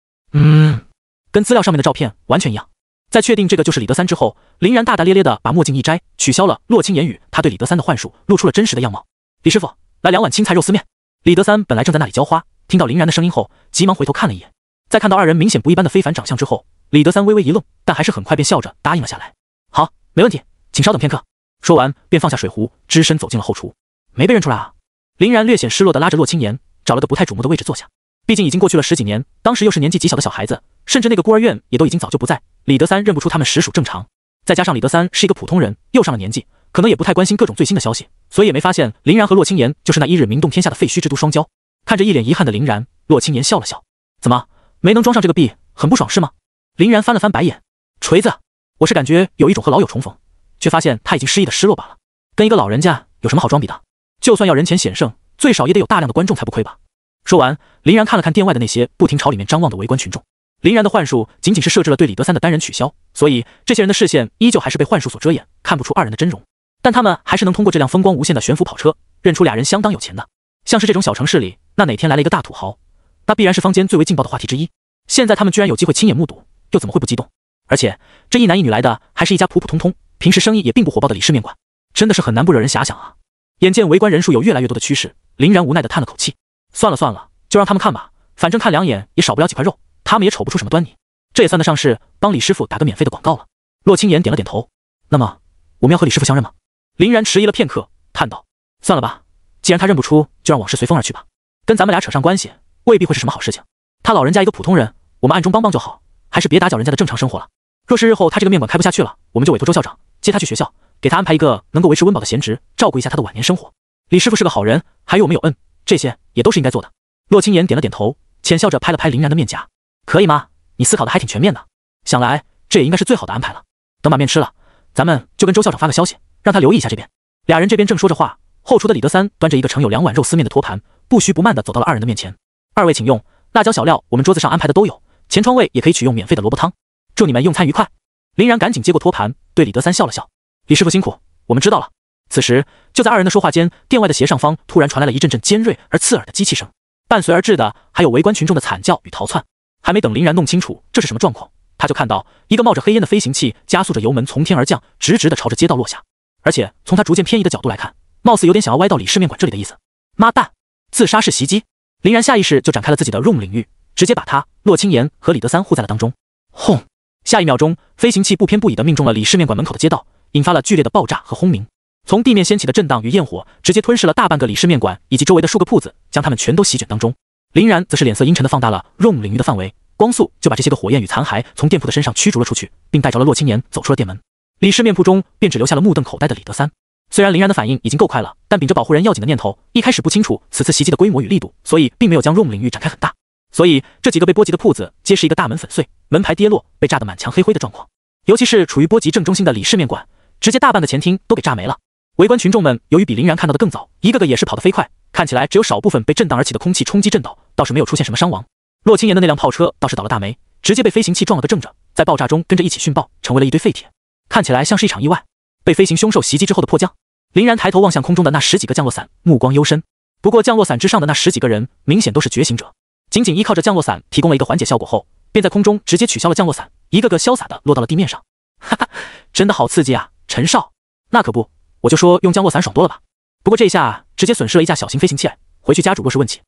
跟资料上面的照片完全一样。在确定这个就是李德三之后，林然大大咧咧地把墨镜一摘，取消了洛青言语他对李德三的幻术，露出了真实的样貌。李师傅，来2碗青菜肉丝面。李德三本来正在那里浇花，听到林然的声音后，急忙回头看了一眼。在看到二人明显不一般的非凡长相之后，李德三微微一愣，但还是很快便笑着答应了下来。好，没问题，请稍等片刻。说完便放下水壶，只身走进了后厨。没被认出来啊？林然略显失落地拉着洛青言，找了个不太瞩目的位置坐下。毕竟已经过去了10几年，当时又是年纪极小的小孩子，甚至那个孤儿院也都已经早就不在，李德三认不出他们实属正常。再加上李德三是一个普通人，又上了年纪，可能也不太关心各种最新的消息，所以也没发现林然和洛青言就是那一日名动天下的废墟之都双骄。看着一脸遗憾的林然，洛青言笑了笑，怎么没能装上这个币，很不爽是吗？林然翻了翻白眼，锤子，我是感觉有一种和老友重逢，却发现他已经失忆的失落罢了。跟一个老人家有什么好装逼的？就算要人前显圣，最少也得有大量的观众才不亏吧。说完，林然看了看店外的那些不停朝里面张望的围观群众。林然的幻术仅仅是设置了对李德三的单人取消，所以这些人的视线依旧还是被幻术所遮掩，看不出二人的真容。但他们还是能通过这辆风光无限的悬浮跑车，认出俩人相当有钱的。像是这种小城市里，那哪天来了一个大土豪，那必然是坊间最为劲爆的话题之一。现在他们居然有机会亲眼目睹，又怎么会不激动？而且这一男一女来的还是一家普普通通，平时生意也并不火爆的李氏面馆，真的是很难不惹人遐想啊。眼见围观人数有越来越多的趋势，林然无奈地叹了口气，算了算了，就让他们看吧，反正看2眼也少不了几块肉，他们也瞅不出什么端倪，这也算得上是帮李师傅打个免费的广告了。洛青言点了点头，那么我们要和李师傅相认吗？林然迟疑了片刻，叹道，算了吧，既然他认不出，就让往事随风而去吧，跟咱们俩扯上关系未必会是什么好事情。他老人家一个普通人，我们暗中帮帮就好，还是别打搅人家的正常生活了。若是日后他这个面馆开不下去了，我们就委托周校长接他去学校，给他安排一个能够维持温饱的闲职，照顾一下他的晚年生活。李师傅是个好人，还有我们有恩，这些也都是应该做的。洛青言点了点头，浅笑着拍了拍林然的面颊，可以吗？你思考的还挺全面的，想来这也应该是最好的安排了。等把面吃了，咱们就跟周校长发个消息，让他留意一下这边。俩人这边正说着话，后厨的李德三端着一个盛有2碗肉丝面的托盘，不徐不慢地走到了二人的面前。二位请用，辣椒小料我们桌子上安排的都有，前窗位也可以取用免费的萝卜汤，祝你们用餐愉快。林然赶紧接过托盘，对李德三笑了笑，李师傅辛苦，我们知道了。此时就在二人的说话间，店外的斜上方突然传来了一阵阵尖锐而刺耳的机器声，伴随而至的还有围观群众的惨叫与逃窜。还没等林然弄清楚这是什么状况，他就看到一个冒着黑烟的飞行器加速着油门从天而降，直直地朝着街道落下，而且从他逐渐偏移的角度来看，貌似有点想要歪到李氏面馆这里的意思。妈蛋，自杀式袭击！林然下意识就展开了自己的 room 领域，直接把他、洛清言和李德三护在了当中。轰！下一秒钟，飞行器不偏不倚地命中了李氏面馆门口的街道，引发了剧烈的爆炸和轰鸣。从地面掀起的震荡与焰火，直接吞噬了大半个李氏面馆以及周围的数个铺子，将它们全都席卷当中。林然则是脸色阴沉地放大了 room 领域的范围，光速就把这些个火焰与残骸从店铺的身上驱逐了出去，并带着了洛清言走出了店门。李氏面铺中便只留下了目瞪口呆的李德三。虽然林然的反应已经够快了，但秉着保护人要紧的念头，一开始不清楚此次袭击的规模与力度，所以并没有将 room 领域展开很大。所以这几个被波及的铺子皆是一个大门粉碎，门牌跌落，被炸得满墙黑灰的状况。尤其是处于波及正中心的李氏面馆，直接大半个前厅都给炸没了。围观群众们由于比林然看到的更早，一个个也是跑得飞快，看起来只有少部分被震荡而起的空气冲击震倒，倒是没有出现什么伤亡。洛清言的那辆炮车倒是倒了大霉，直接被飞行器撞了个正着，在爆炸中跟着一起殉爆，成为了一堆废铁，看起来像是一场意外，被飞行凶兽袭击之后的迫降。林然抬头望向空中的那10几个降落伞，目光幽深。不过降落伞之上的那10几个人明显都是觉醒者，仅仅依靠着降落伞提供了一个缓解效果后，便在空中直接取消了降落伞，一个个潇洒的落到了地面上。哈哈，真的好刺激啊，陈少！那可不，我就说用降落伞爽多了吧。不过这一下直接损失了一架小型飞行器，回去家主若是问起，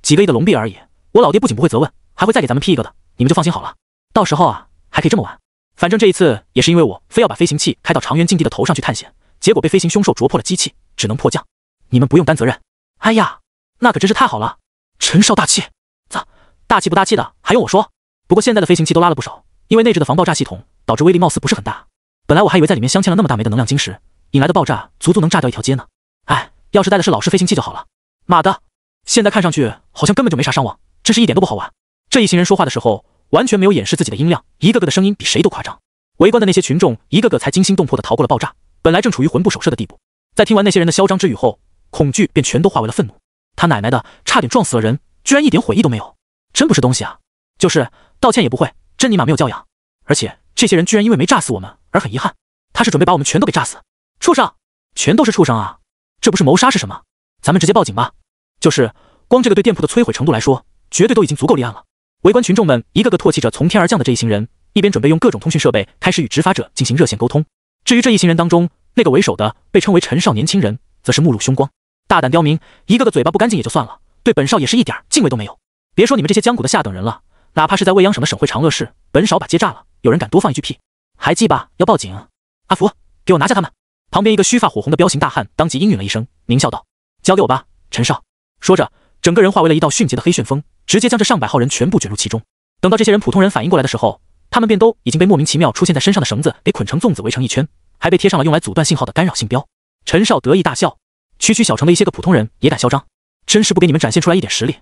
几个亿的龙币而已，我老爹不仅不会责问，还会再给咱们批一个的，你们就放心好了。到时候啊，还可以这么玩。反正这一次也是因为我非要把飞行器开到长原禁地的头上去探险，结果被飞行凶兽啄破了机器，只能迫降。你们不用担责任。哎呀，那可真是太好了，陈少大气。大气不大气的还用我说？不过现在的飞行器都拉了不少，因为内置的防爆炸系统导致威力貌似不是很大。本来我还以为在里面镶嵌了那么大枚的能量晶石，引来的爆炸足能炸掉一条街呢。哎，要是带的是老式飞行器就好了。妈的，现在看上去好像根本就没啥伤亡，真是一点都不好玩。这一行人说话的时候完全没有掩饰自己的音量，一个个的声音比谁都夸张。围观的那些群众一个个才惊心动魄地逃过了爆炸，本来正处于魂不守舍的地步，在听完那些人的嚣张之语后，恐惧便全都化为了愤怒。他奶奶的，差点撞死了人，居然一点悔意都没有，真不是东西啊！就是道歉也不会，真尼玛没有教养。而且这些人居然因为没炸死我们而很遗憾，他是准备把我们全都给炸死。畜生，全都是畜生啊！这不是谋杀是什么？咱们直接报警吧。就是光这个对店铺的摧毁程度来说，绝对都已经足够立案了。围观群众们一个个唾弃着从天而降的这一行人，一边准备用各种通讯设备开始与执法者进行热线沟通。至于这一行人当中那个为首的被称为陈少年轻人，则是目露凶光，大胆刁民，一个个嘴巴不干净也就算了，对本少也是一点敬畏都没有。别说你们这些江谷的下等人了，哪怕是在未央省的省会长乐市，本少把街炸了，有人敢多放一句屁？还记吧，要报警。阿福，给我拿下他们！旁边一个须发火红的彪形大汉当即应允了一声，狞笑道：“交给我吧，陈少。”说着，整个人化为了一道迅捷的黑旋风，直接将这上百号人全部卷入其中。等到这些人普通人反应过来的时候，他们便都已经被莫名其妙出现在身上的绳子给捆成粽子围成一圈，还被贴上了用来阻断信号的干扰信标。陈少得意大笑，区区小城的一些个普通人也敢嚣张，真是不给你们展现出来一点实力，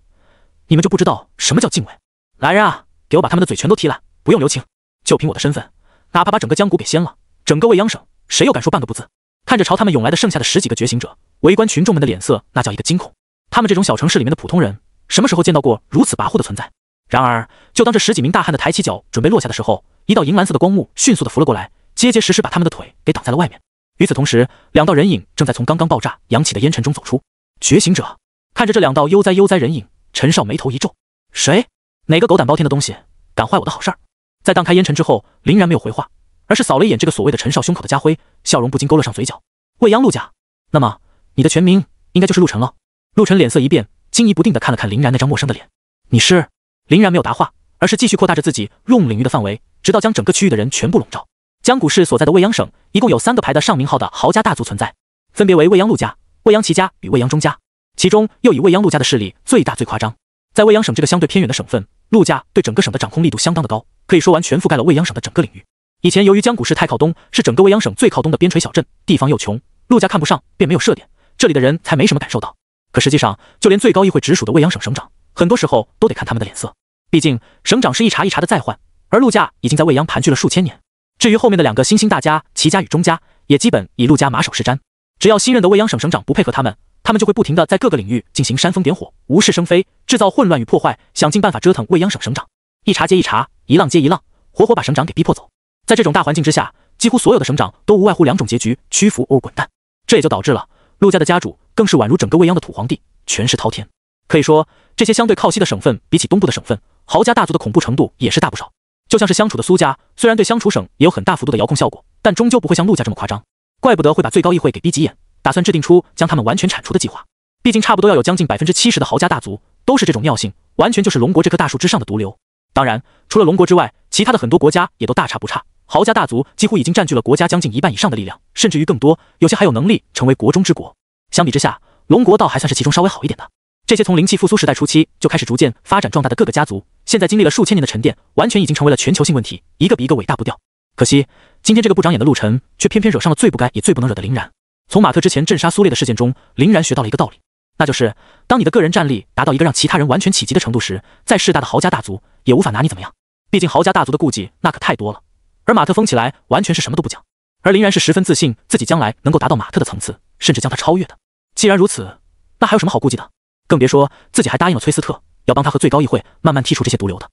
你们就不知道什么叫敬畏。来人啊，给我把他们的嘴全都踢烂，不用留情，就凭我的身份，哪怕把整个江谷给掀了，整个未央省谁又敢说半个不字？看着朝他们涌来的剩下的10几个觉醒者，围观群众们的脸色那叫一个惊恐。他们这种小城市里面的普通人，什么时候见到过如此跋扈的存在？然而，就当这10几名大汉的抬起脚准备落下的时候，一道银蓝色的光幕迅速的拂了过来，结结实实把他们的腿给挡在了外面。与此同时，2道人影正在从刚刚爆炸扬起的烟尘中走出。觉醒者看着这2道悠哉人影，陈少眉头一皱：谁？哪个狗胆包天的东西敢坏我的好事儿？在荡开烟尘之后，林然没有回话，而是扫了一眼这个所谓的陈少胸口的家徽，笑容不禁勾了上嘴角。未央陆家，那么你的全名应该就是陆晨了。陆晨脸色一变，惊疑不定地看了看林然那张陌生的脸。你是？林然没有答话，而是继续扩大着自己 room 领域的范围，直到将整个区域的人全部笼罩。江谷市所在的未央省一共有3个排的上名号的豪家大族存在，分别为未央陆家、未央齐家与未央钟家，其中又以未央陆家的势力最大最夸张。在未央省这个相对偏远的省份，陆家对整个省的掌控力度相当的高，可以说完全覆盖了未央省的整个领域。以前由于江谷市太靠东，是整个未央省最靠东的边陲小镇，地方又穷，陆家看不上，便没有设点，这里的人才没什么感受到。可实际上，就连最高议会直属的未央省省长，很多时候都得看他们的脸色，毕竟省长是一茬一茬的在换，而陆家已经在未央盘踞了数千年。至于后面的2个新兴大家齐家与钟家，也基本以陆家马首是瞻。只要新任的未央省省长不配合他们就会不停地在各个领域进行煽风点火，无事生非，制造混乱与破坏，想尽办法折腾未央省省长，一茬接一茬，一浪接一浪，活活把省长给逼迫走。在这种大环境之下，几乎所有的省长都无外乎2种结局：屈服或滚蛋。这也就导致了陆家的家主更是宛如整个未央的土皇帝，权势滔天。可以说，这些相对靠西的省份比起东部的省份，豪家大族的恐怖程度也是大不少。就像是相处的苏家，虽然对相处省也有很大幅度的遥控效果，但终究不会像陆家这么夸张。怪不得会把最高议会给逼急眼，打算制定出将他们完全铲除的计划。毕竟差不多要有将近70%的豪家大族都是这种尿性，完全就是龙国这棵大树之上的毒瘤。当然，除了龙国之外，其他的很多国家也都大差不差。豪家大族几乎已经占据了国家将近1半以上的力量，甚至于更多，有些还有能力成为国中之国。相比之下，龙国倒还算是其中稍微好一点的。这些从灵气复苏时代初期就开始逐渐发展壮大的各个家族，现在经历了数千年的沉淀，完全已经成为了全球性问题，一个比一个伟大不掉。可惜，今天这个不长眼的陆晨，却偏偏惹上了最不该也最不能惹的林然。从马特之前镇杀苏烈的事件中，林然学到了一个道理，那就是当你的个人战力达到一个让其他人完全企及的程度时，再势大的豪家大族也无法拿你怎么样。毕竟豪家大族的顾忌那可太多了，而马特疯起来完全是什么都不讲，而林然是十分自信自己将来能够达到马特的层次，甚至将他超越的。既然如此，那还有什么好顾忌的？更别说自己还答应了崔斯特，要帮他和最高议会慢慢剔除这些毒瘤的。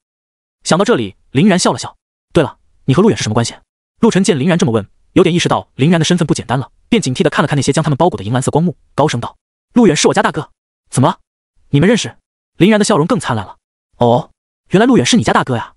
想到这里，林然笑了笑。对了，你和陆远是什么关系？陆晨见林然这么问，有点意识到林然的身份不简单了，便警惕地看了看那些将他们包裹的银蓝色光幕，高声道：陆远是我家大哥。怎么了？你们认识？林然的笑容更灿烂了。哦，原来陆远是你家大哥呀。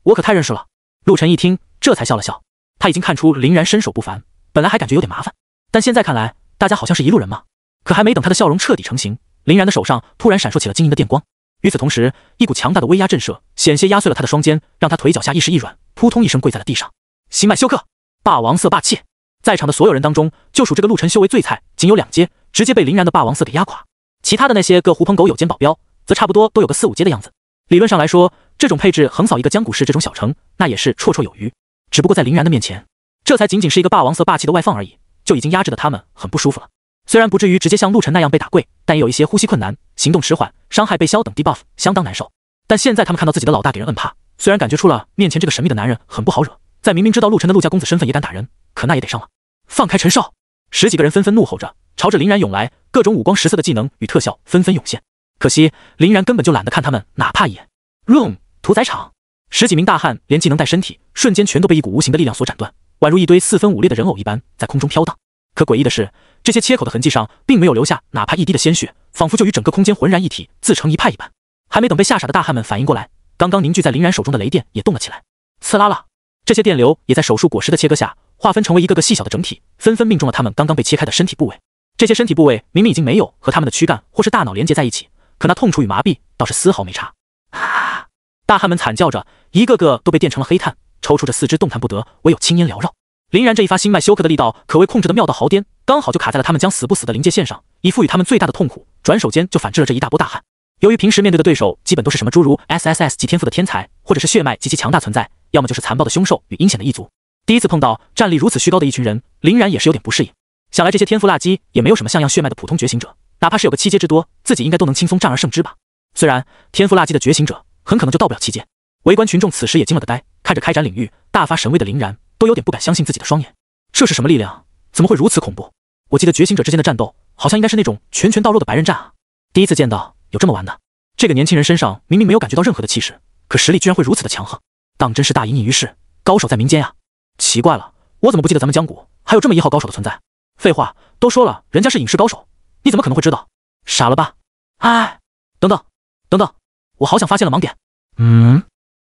我可太认识了。陆晨一听，这才笑了笑。他已经看出林然身手不凡，本来还感觉有点麻烦，但现在看来，大家好像是一路人嘛。可还没等他的笑容彻底成型，林然的手上突然闪烁起了晶莹的电光。与此同时，一股强大的威压震慑，险些压碎了他的双肩，让他腿脚下一时一软，扑通一声跪在了地上。星脉休克，霸王色霸气！在场的所有人当中，就属这个陆晨修为最菜，仅有2阶，直接被林然的霸王色给压垮。其他的那些个狐朋狗友兼保镖，则差不多都有个4、5阶的样子。理论上来说，这种配置横扫一个江谷市这种小城，那也是绰绰有余。只不过在林然的面前，这才仅仅是一个霸王色霸气的外放而已，就已经压制的他们很不舒服了。虽然不至于直接像陆晨那样被打跪，但也有一些呼吸困难、行动迟缓、伤害被消等 debuff， 相当难受。但现在他们看到自己的老大给人摁怕，虽然感觉出了面前这个神秘的男人很不好惹，在明明知道陆晨的陆家公子身份也敢打人，可那也得上了。放开陈少！10几个人纷纷怒吼着，朝着林然涌来，各种五光十色的技能与特效纷纷涌现。可惜林然根本就懒得看他们哪怕一眼。Room 屠宰场，10几名大汉连技能带身体，瞬间全都被一股无形的力量所斩断，宛如一堆4分5裂的人偶一般在空中飘荡。可诡异的是，这些切口的痕迹上并没有留下哪怕一滴的鲜血，仿佛就与整个空间浑然一体，自成一派一般。还没等被吓傻的大汉们反应过来，刚刚凝聚在林然手中的雷电也动了起来，刺啦啦，这些电流也在手术果实的切割下划分成为一个个细小的整体，纷纷命中了他们刚刚被切开的身体部位。这些身体部位明明已经没有和他们的躯干或是大脑连接在一起，可那痛楚与麻痹倒是丝毫没差。啊！大汉们惨叫着，一个个都被电成了黑炭，抽搐着四肢动弹不得，唯有青烟缭绕。林然这一发星脉休克的力道可谓控制的妙到毫巅，刚好就卡在了他们将死不死的临界线上，以赋予他们最大的痛苦，转手间就反制了这一大波大汉。由于平时面对的对手基本都是什么诸如 SSS 级天赋的天才，或者是血脉极其强大存在，要么就是残暴的凶兽与阴险的异族，第一次碰到战力如此虚高的一群人，林然也是有点不适应。想来这些天赋垃圾也没有什么像样血脉的普通觉醒者，哪怕是有个7阶之多，自己应该都能轻松战而胜之吧。虽然天赋垃圾的觉醒者很可能就到不了7阶。围观群众此时也惊了个呆，看着开展领域大发神威的林然，都有点不敢相信自己的双眼。这是什么力量？怎么会如此恐怖？我记得觉醒者之间的战斗好像应该是那种拳拳到肉的白刃战啊，第一次见到有这么玩的。这个年轻人身上明明没有感觉到任何的气势，可实力居然会如此的强横，当真是大隐隐于市，高手在民间呀。奇怪了，我怎么不记得咱们江谷还有这么一号高手的存在？废话，都说了人家是隐士高手，你怎么可能会知道？傻了吧？哎，等等，我好像发现了盲点。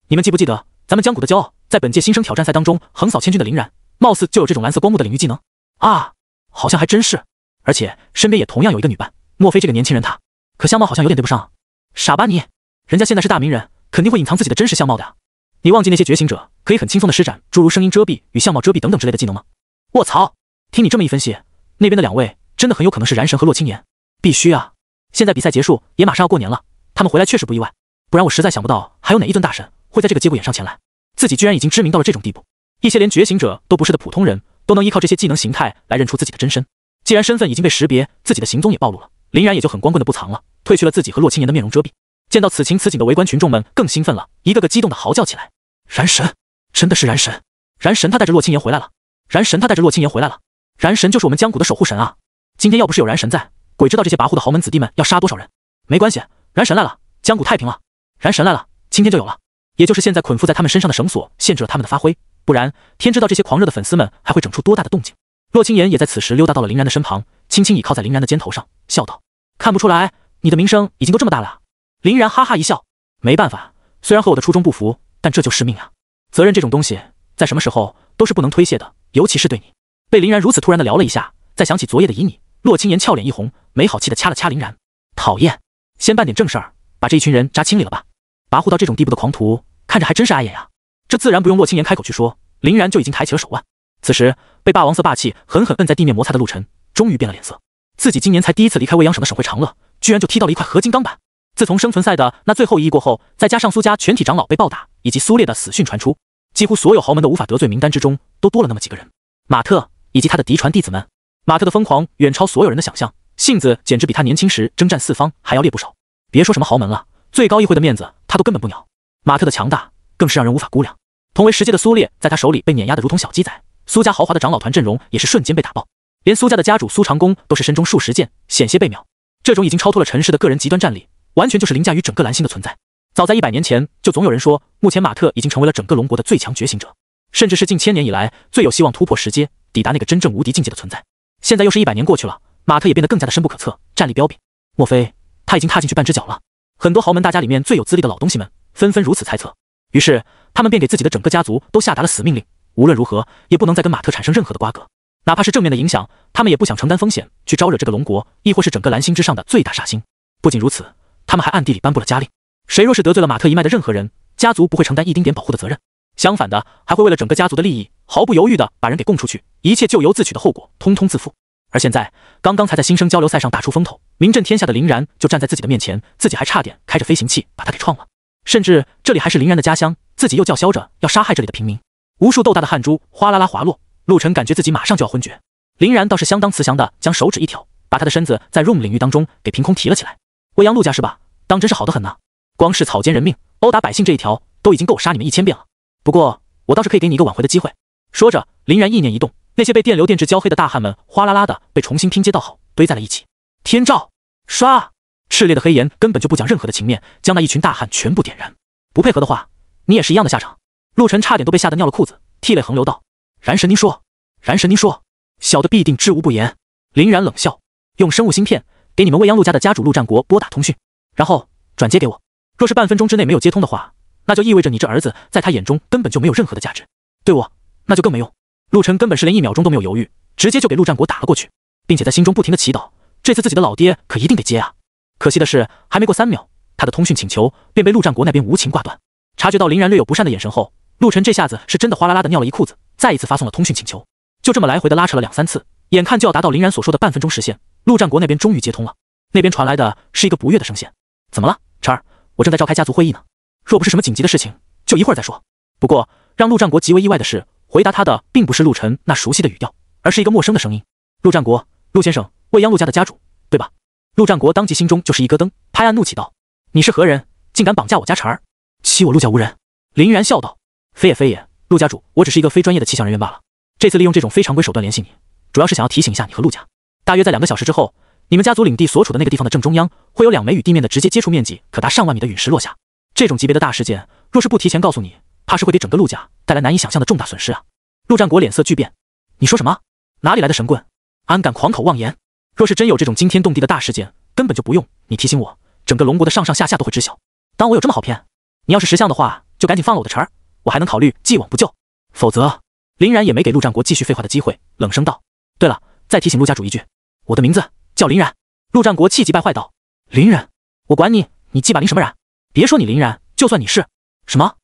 你们记不记得咱们江谷的骄傲，在本届新生挑战赛当中横扫千军的林然，貌似就有这种蓝色光幕的领域技能啊？好像还真是，而且身边也同样有一个女伴，莫非这个年轻人他？可相貌好像有点对不上。傻吧你，人家现在是大名人，肯定会隐藏自己的真实相貌的呀。你忘记那些觉醒者可以很轻松的施展诸如声音遮蔽与相貌遮蔽等等之类的技能吗？卧槽，听你这么一分析，那边的2位真的很有可能是燃神和洛青言。必须啊，现在比赛结束也马上要过年了，他们回来确实不意外，不然我实在想不到还有哪一尊大神会在这个节骨眼上前来。自己居然已经知名到了这种地步，一些连觉醒者都不是的普通人都能依靠这些技能形态来认出自己的真身。既然身份已经被识别，自己的行踪也暴露了，林然也就很光棍的不藏了，褪去了自己和洛青言的面容遮蔽。见到此情此景的围观群众们更兴奋了，一个个激动的嚎叫起来：燃神，真的是燃神！燃神他带着洛青言回来了！燃神他带着洛青言回来了！燃神就是我们江谷的守护神啊！今天要不是有燃神在，鬼知道这些跋扈的豪门子弟们要杀多少人。没关系，燃神来了，江谷太平了。燃神来了，今天就有了。也就是现在捆缚在他们身上的绳索限制了他们的发挥，不然天知道这些狂热的粉丝们还会整出多大的动静。洛青言也在此时溜达到了林然的身旁，轻轻倚靠在林然的肩头上，笑道：看不出来你的名声已经都这么大了啊。林然哈哈一笑，没办法，虽然和我的初衷不符，但这就是命啊。责任这种东西在什么时候都是不能推卸的，尤其是对你。被林然如此突然的聊了一下，再想起昨夜的旖旎，洛青言俏脸一红，没好气的掐了掐林然。讨厌，先办点正事儿，把这一群人扎清理了吧。跋扈到这种地步的狂徒，看着还真是碍眼呀。这自然不用洛青言开口去说，林然就已经抬起了手腕。此时被霸王色霸气狠狠摁在地面摩擦的陆晨，终于变了脸色。自己今年才第一次离开未央省的省会长乐，居然就踢到了一块合金钢板。自从生存赛的那最后一役过后，再加上苏家全体长老被暴打，以及苏烈的死讯传出，几乎所有豪门的无法得罪名单之中都多了那么几个人。马特以及他的嫡传弟子们，马特的疯狂远超所有人的想象，性子简直比他年轻时征战四方还要烈不少。别说什么豪门了，最高议会的面子他都根本不鸟。马特的强大更是让人无法估量。同为10阶的苏烈在他手里被碾压得如同小鸡仔，苏家豪华的长老团阵容也是瞬间被打爆，连苏家的家主苏长恭都是身中数十剑，险些被秒。这种已经超脱了尘世的个人极端战力，完全就是凌驾于整个蓝星的存在。早在100年前，就总有人说，目前马特已经成为了整个龙国的最强觉醒者，甚至是近1000年以来最有希望突破10阶，抵达那个真正无敌境界的存在。现在又是100年过去了，马特也变得更加的深不可测，战力彪炳。莫非他已经踏进去半只脚了？很多豪门大家里面最有资历的老东西们纷纷如此猜测，于是他们便给自己的整个家族都下达了死命令，无论如何也不能再跟马特产生任何的瓜葛，哪怕是正面的影响，他们也不想承担风险去招惹这个龙国，亦或是整个蓝星之上的最大煞星。不仅如此，他们还暗地里颁布了家令，谁若是得罪了马特一脉的任何人，家族不会承担一丁点保护的责任，相反的，还会为了整个家族的利益，毫不犹豫的把人给供出去，一切咎由自取的后果，通通自负。而现在，刚刚才在新生交流赛上大出风头，名震天下的林然就站在自己的面前，自己还差点开着飞行器把他给撞了。甚至这里还是林然的家乡，自己又叫嚣着要杀害这里的平民，无数豆大的汗珠哗啦啦滑落，陆晨感觉自己马上就要昏厥。林然倒是相当慈祥的将手指一挑，把他的身子在 room 领域当中给凭空提了起来。未央陆家是吧？当真是好得很呢。光是草菅人命、殴打百姓这一条，都已经够杀你们1000遍了。不过我倒是可以给你一个挽回的机会。说着，林然意念一动，那些被电流电至焦黑的大汉们哗啦啦的被重新拼接到好，堆在了一起。天照，唰！炽烈的黑炎根本就不讲任何的情面，将那一群大汉全部点燃。不配合的话，你也是一样的下场。陆晨差点都被吓得尿了裤子，涕泪横流道：“燃神，您说，燃神，您说，小的必定知无不言。”林然冷笑，用生物芯片给你们未央陆家的家主陆战国拨打通讯，然后转接给我。若是半分钟之内没有接通的话，那就意味着你这儿子在他眼中根本就没有任何的价值，对我那就更没用。陆晨根本是连1秒钟都没有犹豫，直接就给陆战国打了过去，并且在心中不停的祈祷，这次自己的老爹可一定得接啊。可惜的是，还没过3秒，他的通讯请求便被陆战国那边无情挂断。察觉到林然略有不善的眼神后，陆晨这下子是真的哗啦啦的尿了一裤子，再一次发送了通讯请求。就这么来回的拉扯了2、3次，眼看就要达到林然所说的半分钟时限，陆战国那边终于接通了。那边传来的是一个不悦的声线：“怎么了，晨儿？我正在召开家族会议呢，若不是什么紧急的事情，就一会儿再说。”不过让陆战国极为意外的是，回答他的并不是陆晨那熟悉的语调，而是一个陌生的声音：“陆战国，陆先生，未央陆家的家主，对吧？”陆战国当即心中就是一咯噔，拍案怒气道：“你是何人？竟敢绑架我家晨儿，欺我陆家无人！”林然笑道：“非也非也，陆家主，我只是一个非专业的气象人员罢了。这次利用这种非常规手段联系你，主要是想要提醒一下你和陆家，大约在2个小时之后，你们家族领地所处的那个地方的正中央，会有2枚与地面的直接接触面积可达上万米的陨石落下。这种级别的大事件，若是不提前告诉你，怕是会给整个陆家带来难以想象的重大损失啊！”陆战国脸色巨变：“你说什么？哪里来的神棍？安敢狂口妄言？若是真有这种惊天动地的大事件，根本就不用你提醒我，整个龙国的上上下下都会知晓。当我有这么好骗？你要是识相的话，就赶紧放了我的晨儿，我还能考虑既往不咎。否则……”林然也没给陆战国继续废话的机会，冷声道：“对了，再提醒陆家主一句，我的名字叫林然。”陆战国气急败坏道：“林然？我管你，你鸡巴林什么然？别说你林然，就算你是……什么？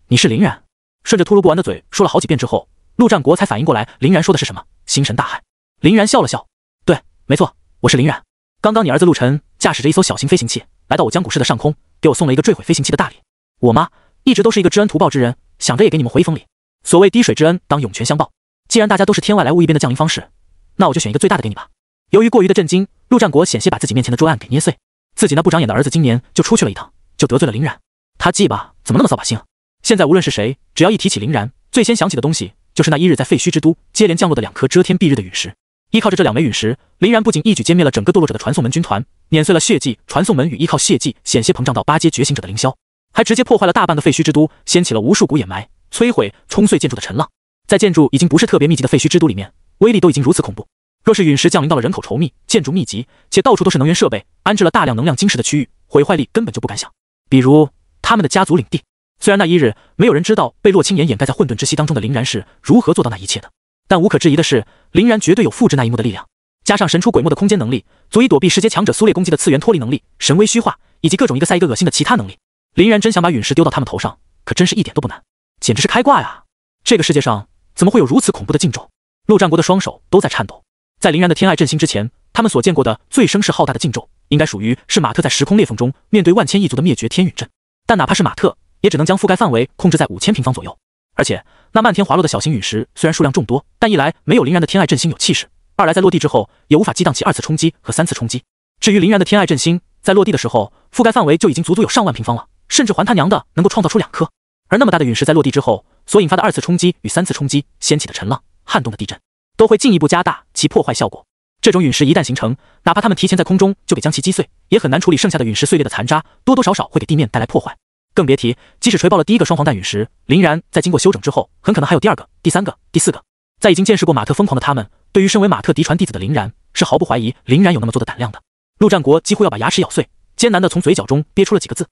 你是林然？”顺着秃噜不完的嘴说了好几遍之后，陆战国才反应过来林然说的是什么，心神大骇。林然笑了笑：“对，没错，我是林然。刚刚你儿子陆晨驾驶着一艘小型飞行器来到我江谷市的上空，给我送了一个坠毁飞行器的大礼。我妈一直都是一个知恩图报之人，想着也给你们回一封礼。所谓滴水之恩，当涌泉相报。既然大家都是天外来物一边的降临方式，那我就选一个最大的给你吧。”由于过于的震惊，陆战国险些把自己面前的桌案给捏碎。自己那不长眼的儿子今年就出去了一趟，就得罪了林然。他记吧，怎么那么扫把星？现在无论是谁，只要一提起林然，最先想起的东西就是那一日在废墟之都接连降落的2颗遮天蔽日的陨石。依靠着这2枚陨石，林然不仅一举歼灭了整个堕落者的传送门军团，碾碎了血迹传送门与依靠血迹险些膨胀到8阶觉醒者的凌霄，还直接破坏了大半个废墟之都，掀起了无数股掩埋、摧毁、冲碎建筑的尘浪。在建筑已经不是特别密集的废墟之都里面，威力都已经如此恐怖。若是陨石降临到了人口稠密、建筑密集且到处都是能源设备、安置了大量能量晶石的区域，毁坏力根本就不敢想。比如他们的家族领地，虽然那一日没有人知道被洛青岩掩盖在混沌之息当中的林然是如何做到那一切的，但无可置疑的是，林然绝对有复制那一幕的力量，加上神出鬼没的空间能力，足以躲避世阶强者苏烈攻击的次元脱离能力、神威虚化，以及各种一个赛一个恶心的其他能力。林然真想把陨石丢到他们头上，可真是一点都不难，简直是开挂呀！这个世界上怎么会有如此恐怖的禁咒？陆战国的双手都在颤抖。在林然的天爱振兴之前，他们所见过的最声势浩大的禁咒，应该属于是马特在时空裂缝中面对万千异族的灭绝天陨阵。但哪怕是马特，也只能将覆盖范围控制在5000平方左右。而且那漫天滑落的小型陨石虽然数量众多，但一来没有林然的天爱振兴有气势，二来在落地之后也无法激荡起2次冲击和3次冲击。至于林然的天爱振兴，在落地的时候覆盖范围就已经足足有上万平方了，甚至还他娘的能够创造出2颗。而那么大的陨石在落地之后所引发的2次冲击与3次冲击掀起的尘浪、撼动的地震，都会进一步加大其破坏效果。这种陨石一旦形成，哪怕他们提前在空中就给将其击碎，也很难处理剩下的陨石碎裂的残渣，多多少少会给地面带来破坏。更别提，即使锤爆了第一个双黄弹陨石，林然在经过修整之后，很可能还有第2个、第3个、第4个。在已经见识过马特疯狂的他们，对于身为马特嫡传弟子的林然，是毫不怀疑林然有那么做的胆量的。陆战国几乎要把牙齿咬碎，艰难地从嘴角中憋出了几个字：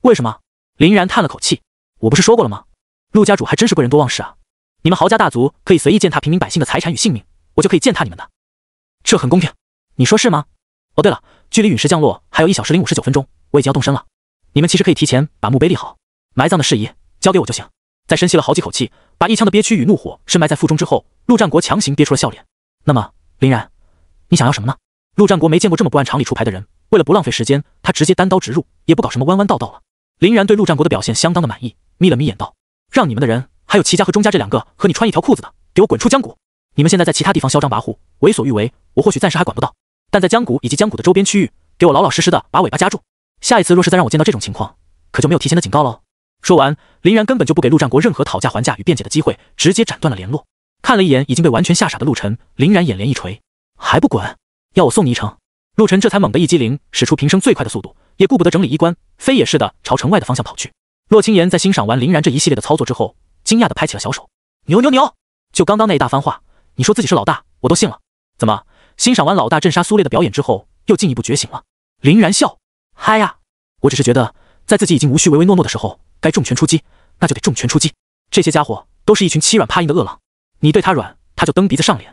为什么？林然叹了口气：我不是说过了吗？陆家主还真是贵人多忘事啊！你们豪家大族可以随意践踏平民百姓的财产与性命，我就可以践踏你们的。这很公平，你说是吗？哦对了，距离陨石降落还有1小时059分钟，我已经要动身了。你们其实可以提前把墓碑立好，埋葬的事宜交给我就行。在深吸了好几口气，把一腔的憋屈与怒火深埋在腹中之后，陆战国强行憋出了笑脸。那么，林然，你想要什么呢？陆战国没见过这么不按常理出牌的人，为了不浪费时间，他直接单刀直入，也不搞什么弯弯道道了。林然对陆战国的表现相当的满意，眯了眯眼道：让你们的人，还有齐家和钟家这2个和你穿一条裤子的，给我滚出江谷！你们现在在其他地方嚣张跋扈、为所欲为，我或许暂时还管不到，但在江谷以及江谷的周边区域，给我老老实实的把尾巴夹住。下一次若是再让我见到这种情况，可就没有提前的警告喽。说完，林然根本就不给陆战国任何讨价还价与辩解的机会，直接斩断了联络。看了一眼已经被完全吓傻的陆晨，林然眼帘一垂：还不滚？要我送你一程？陆晨这才猛地一激灵，使出平生最快的速度，也顾不得整理衣冠，飞也似的朝城外的方向跑去。洛清言在欣赏完林然这一系列的操作之后，惊讶地拍起了小手：牛！就刚刚那一大番话，你说自己是老大，我都信了。怎么，欣赏完老大镇杀苏烈的表演之后，又进一步觉醒了？林然笑：嗨呀，我只是觉得，在自己已经无需唯唯诺诺的时候，该重拳出击，那就得重拳出击。这些家伙都是一群欺软怕硬的恶狼，你对他软，他就蹬鼻子上脸；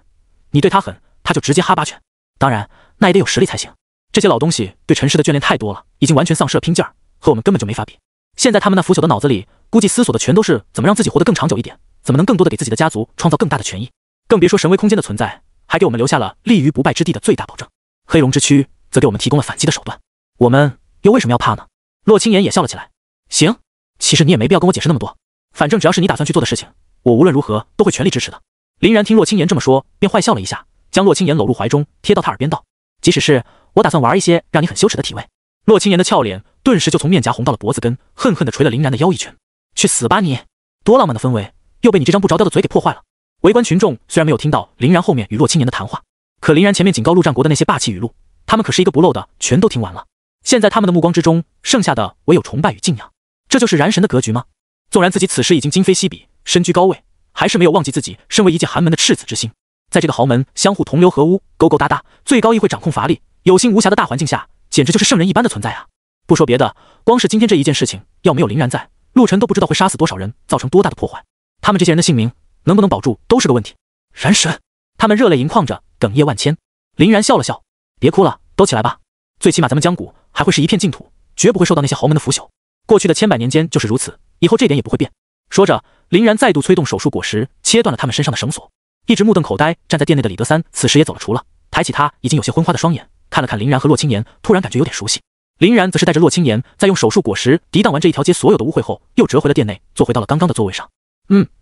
你对他狠，他就直接哈巴拳。当然，那也得有实力才行。这些老东西对陈氏的眷恋太多了，已经完全丧失了拼劲儿，和我们根本就没法比。现在他们那腐朽的脑子里，估计思索的全都是怎么让自己活得更长久一点，怎么能更多的给自己的家族创造更大的权益。更别说神威空间的存在，还给我们留下了立于不败之地的最大保证。黑龙之躯则给我们提供了反击的手段，我们又为什么要怕呢？洛清言也笑了起来。行，其实你也没必要跟我解释那么多，反正只要是你打算去做的事情，我无论如何都会全力支持的。林然听洛清言这么说，便坏笑了一下，将洛清言搂入怀中，贴到他耳边道：即使是我打算玩一些让你很羞耻的体位。洛清言的俏脸顿时就从面颊红到了脖子根，恨恨地捶了林然的腰一拳。去死吧你！多浪漫的氛围，又被你这张不着调的嘴给破坏了。围观群众虽然没有听到林然后面与洛清言的谈话，可林然前面警告陆战国的那些霸气语录，他们可是一个不漏的全都听完了。现在他们的目光之中，剩下的唯有崇拜与敬仰。这就是燃神的格局吗？纵然自己此时已经今非昔比，身居高位，还是没有忘记自己身为一介寒门的赤子之心。在这个豪门相互同流合污、勾勾搭搭、最高议会掌控乏力、有心无暇的大环境下，简直就是圣人一般的存在啊！不说别的，光是今天这一件事情，要没有林然在，陆晨都不知道会杀死多少人，造成多大的破坏。他们这些人的性命能不能保住都是个问题。燃神！他们热泪盈眶着，哽咽万千。林然笑了笑：别哭了，都起来吧。最起码咱们江谷还会是一片净土，绝不会受到那些豪门的腐朽。过去的千百年间就是如此，以后这点也不会变。说着，林然再度催动手术果实，切断了他们身上的绳索。一直目瞪口呆站在店内的李德三此时也走了出了，抬起他已经有些昏花的双眼，看了看林然和洛清言，突然感觉有点熟悉。林然则是带着洛清言在用手术果实抵挡完这一条街所有的污秽后，又折回了店内，坐回到了刚刚的座位上。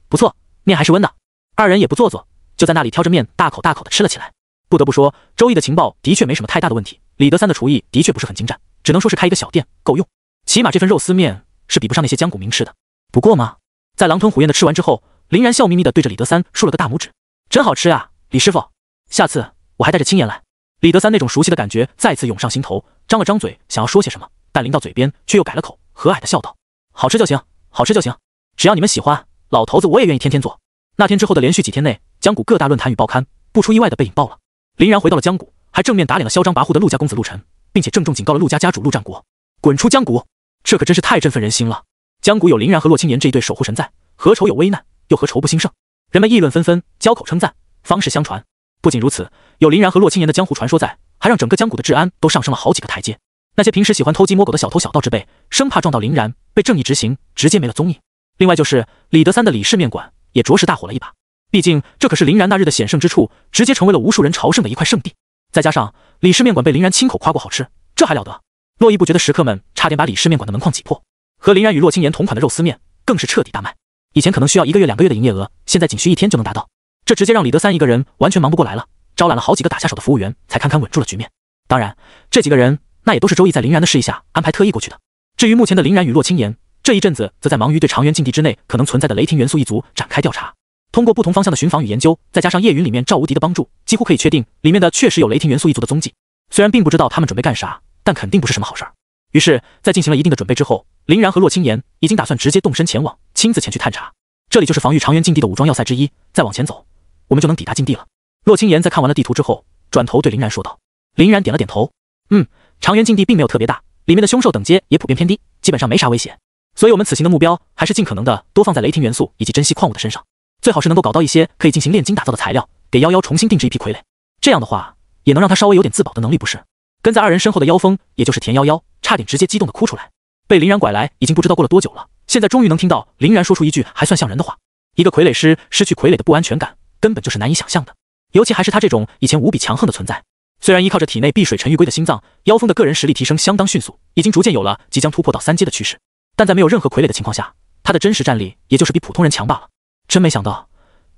不错，面还是温的。二人也不做作，就在那里挑着面大口大口的吃了起来。不得不说，周易的情报的确没什么太大的问题，李德三的厨艺的确不是很精湛，只能说是开一个小店够用，起码这份肉丝面是比不上那些江谷名吃的。不过嘛，在狼吞虎咽的吃完之后，林然笑眯眯的对着李德三竖了个大拇指：真好吃啊，李师傅，下次我还带着青言来。李德三那种熟悉的感觉再次涌上心头，张了张嘴想要说些什么，但临到嘴边却又改了口，和蔼的笑道：好吃就行，好吃就行，只要你们喜欢，老头子我也愿意天天做。那天之后的连续几天内，江谷各大论坛与报刊不出意外的被引爆了。林然回到了江谷，还正面打脸了嚣张跋扈的陆家公子陆晨，并且郑重警告了陆家家主陆战国：滚出江谷！这可真是太振奋人心了。江谷有林然和洛清言这一对守护神在，何愁有危难，又何愁不兴盛？人们议论纷纷，交口称赞，方士相传。不仅如此，有林然和洛清言的江湖传说在，还让整个江谷的治安都上升了好几个台阶。那些平时喜欢偷鸡摸狗的小偷小盗之辈，生怕撞到林然被正义执行，直接没了踪影。另外就是李德三的李氏面馆也着实大火了一把，毕竟这可是林然那日的显圣之处，直接成为了无数人朝圣的一块圣地。再加上李氏面馆被林然亲口夸过好吃，这还了得！络绎不绝的食客们差点把李氏面馆的门框挤破。和林然与洛青岩同款的肉丝面更是彻底大卖，以前可能需要1个月2个月的营业额，现在仅需1天就能达到，这直接让李德三一个人完全忙不过来了，招揽了好几个打下手的服务员，才堪堪稳住了局面。当然，这几个人那也都是周易在林然的示意下安排特意过去的。至于目前的林然与洛青岩，这一阵子则在忙于对长原禁地之内可能存在的雷霆元素一族展开调查。通过不同方向的寻访与研究，再加上叶云里面赵无敌的帮助，几乎可以确定里面的确实有雷霆元素一族的踪迹。虽然并不知道他们准备干啥，但肯定不是什么好事儿。于是，在进行了一定的准备之后，林然和洛青岩已经打算直接动身前往，亲自前去探查。这里就是防御长原禁地的武装要塞之一，再往前走，我们就能抵达禁地了。洛青岩在看完了地图之后，转头对林然说道。林然点了点头，长原禁地并没有特别大，里面的凶兽等阶也普遍偏低，基本上没啥危险。所以我们此行的目标还是尽可能的多放在雷霆元素以及珍稀矿物的身上，最好是能够搞到一些可以进行炼金打造的材料，给夭夭重新定制一批傀儡。这样的话，也能让他稍微有点自保的能力，不是？跟在二人身后的妖风，也就是田夭夭，差点直接激动的哭出来。被林然拐来，已经不知道过了多久了，现在终于能听到林然说出一句还算像人的话。一个傀儡师失去傀儡的不安全感，根本就是难以想象的，尤其还是他这种以前无比强横的存在。虽然依靠着体内碧水沉玉龟的心脏，妖风的个人实力提升相当迅速，已经逐渐有了即将突破到3阶的趋势，但在没有任何傀儡的情况下，他的真实战力也就是比普通人强罢了。真没想到，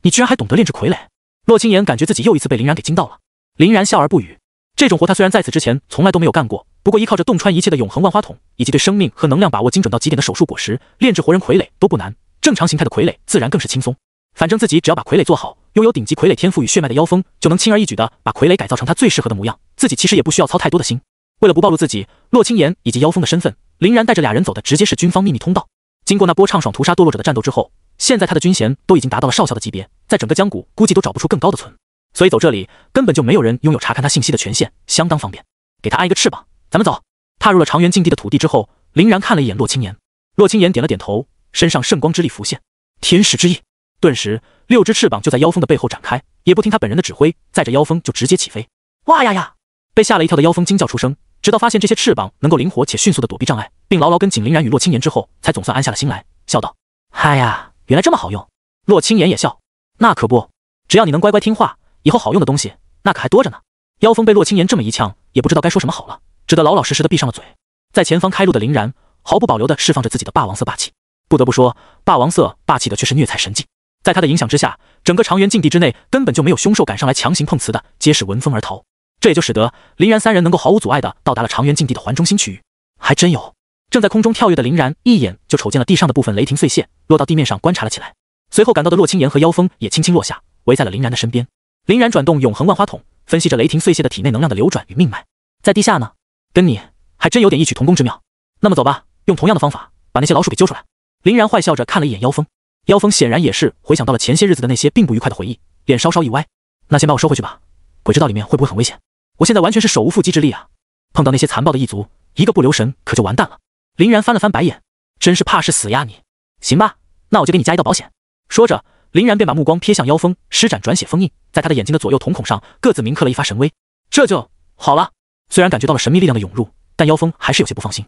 你居然还懂得炼制傀儡！洛青岩感觉自己又一次被林然给惊到了。林然笑而不语，这种活他虽然在此之前从来都没有干过，不过依靠着洞穿一切的永恒万花筒，以及对生命和能量把握精准到极点的手术果实，炼制活人傀儡都不难，正常形态的傀儡自然更是轻松。反正自己只要把傀儡做好，拥有顶级傀儡天赋与血脉的妖风，就能轻而易举的把傀儡改造成他最适合的模样，自己其实也不需要操太多的心。为了不暴露自己、洛青岩以及妖风的身份，林然带着俩人走的直接是军方秘密通道。经过那波畅爽屠杀堕落者的战斗之后，现在他的军衔都已经达到了少校的级别，在整个江谷估计都找不出更高的存，所以走这里根本就没有人拥有查看他信息的权限，相当方便。给他安一个翅膀，咱们走。踏入了长原禁地的土地之后，林然看了一眼洛青岩，洛青岩点了点头，身上圣光之力浮现，天使之翼。顿时6只翅膀就在妖风的背后展开，也不听他本人的指挥，载着妖风就直接起飞。哇呀呀！被吓了一跳的妖风惊叫出声，直到发现这些翅膀能够灵活且迅速的躲避障碍，并牢牢跟紧林然与洛青岩之后，才总算安下了心来，笑道：嗨呀，原来这么好用。洛青岩也笑，那可不，只要你能乖乖听话，以后好用的东西那可还多着呢。妖风被洛青岩这么一呛，也不知道该说什么好了，只得老老实实的闭上了嘴。在前方开路的林然毫不保留的释放着自己的霸王色霸气，不得不说，霸王色霸气的却是虐菜神技。在他的影响之下，整个长原禁地之内根本就没有凶兽敢上来强行碰瓷的，皆是闻风而逃。这也就使得林然3人能够毫无阻碍的到达了长原禁地的环中心区域。还真有！正在空中跳跃的林然一眼就瞅见了地上的部分雷霆碎屑落到地面上观察了起来，随后赶到的洛青岩和妖风也轻轻落下，围在了林然的身边。林然转动永恒万花筒，分析着雷霆碎屑的体内能量的流转与命脉。在地下呢，跟你还真有点异曲同工之妙。那么走吧，用同样的方法把那些老鼠给揪出来。林然坏笑着看了一眼妖风。妖风显然也是回想到了前些日子的那些并不愉快的回忆，脸稍稍一歪。那先把我收回去吧，鬼知道里面会不会很危险。我现在完全是手无缚鸡之力啊，碰到那些残暴的异族，一个不留神可就完蛋了。林然翻了翻白眼，真是怕是死呀你。行吧，那我就给你加一道保险。说着，林然便把目光瞥向妖风，施展转血封印，在他的眼睛的左右瞳孔上各自铭刻了一发神威。这就好了。虽然感觉到了神秘力量的涌入，但妖风还是有些不放心。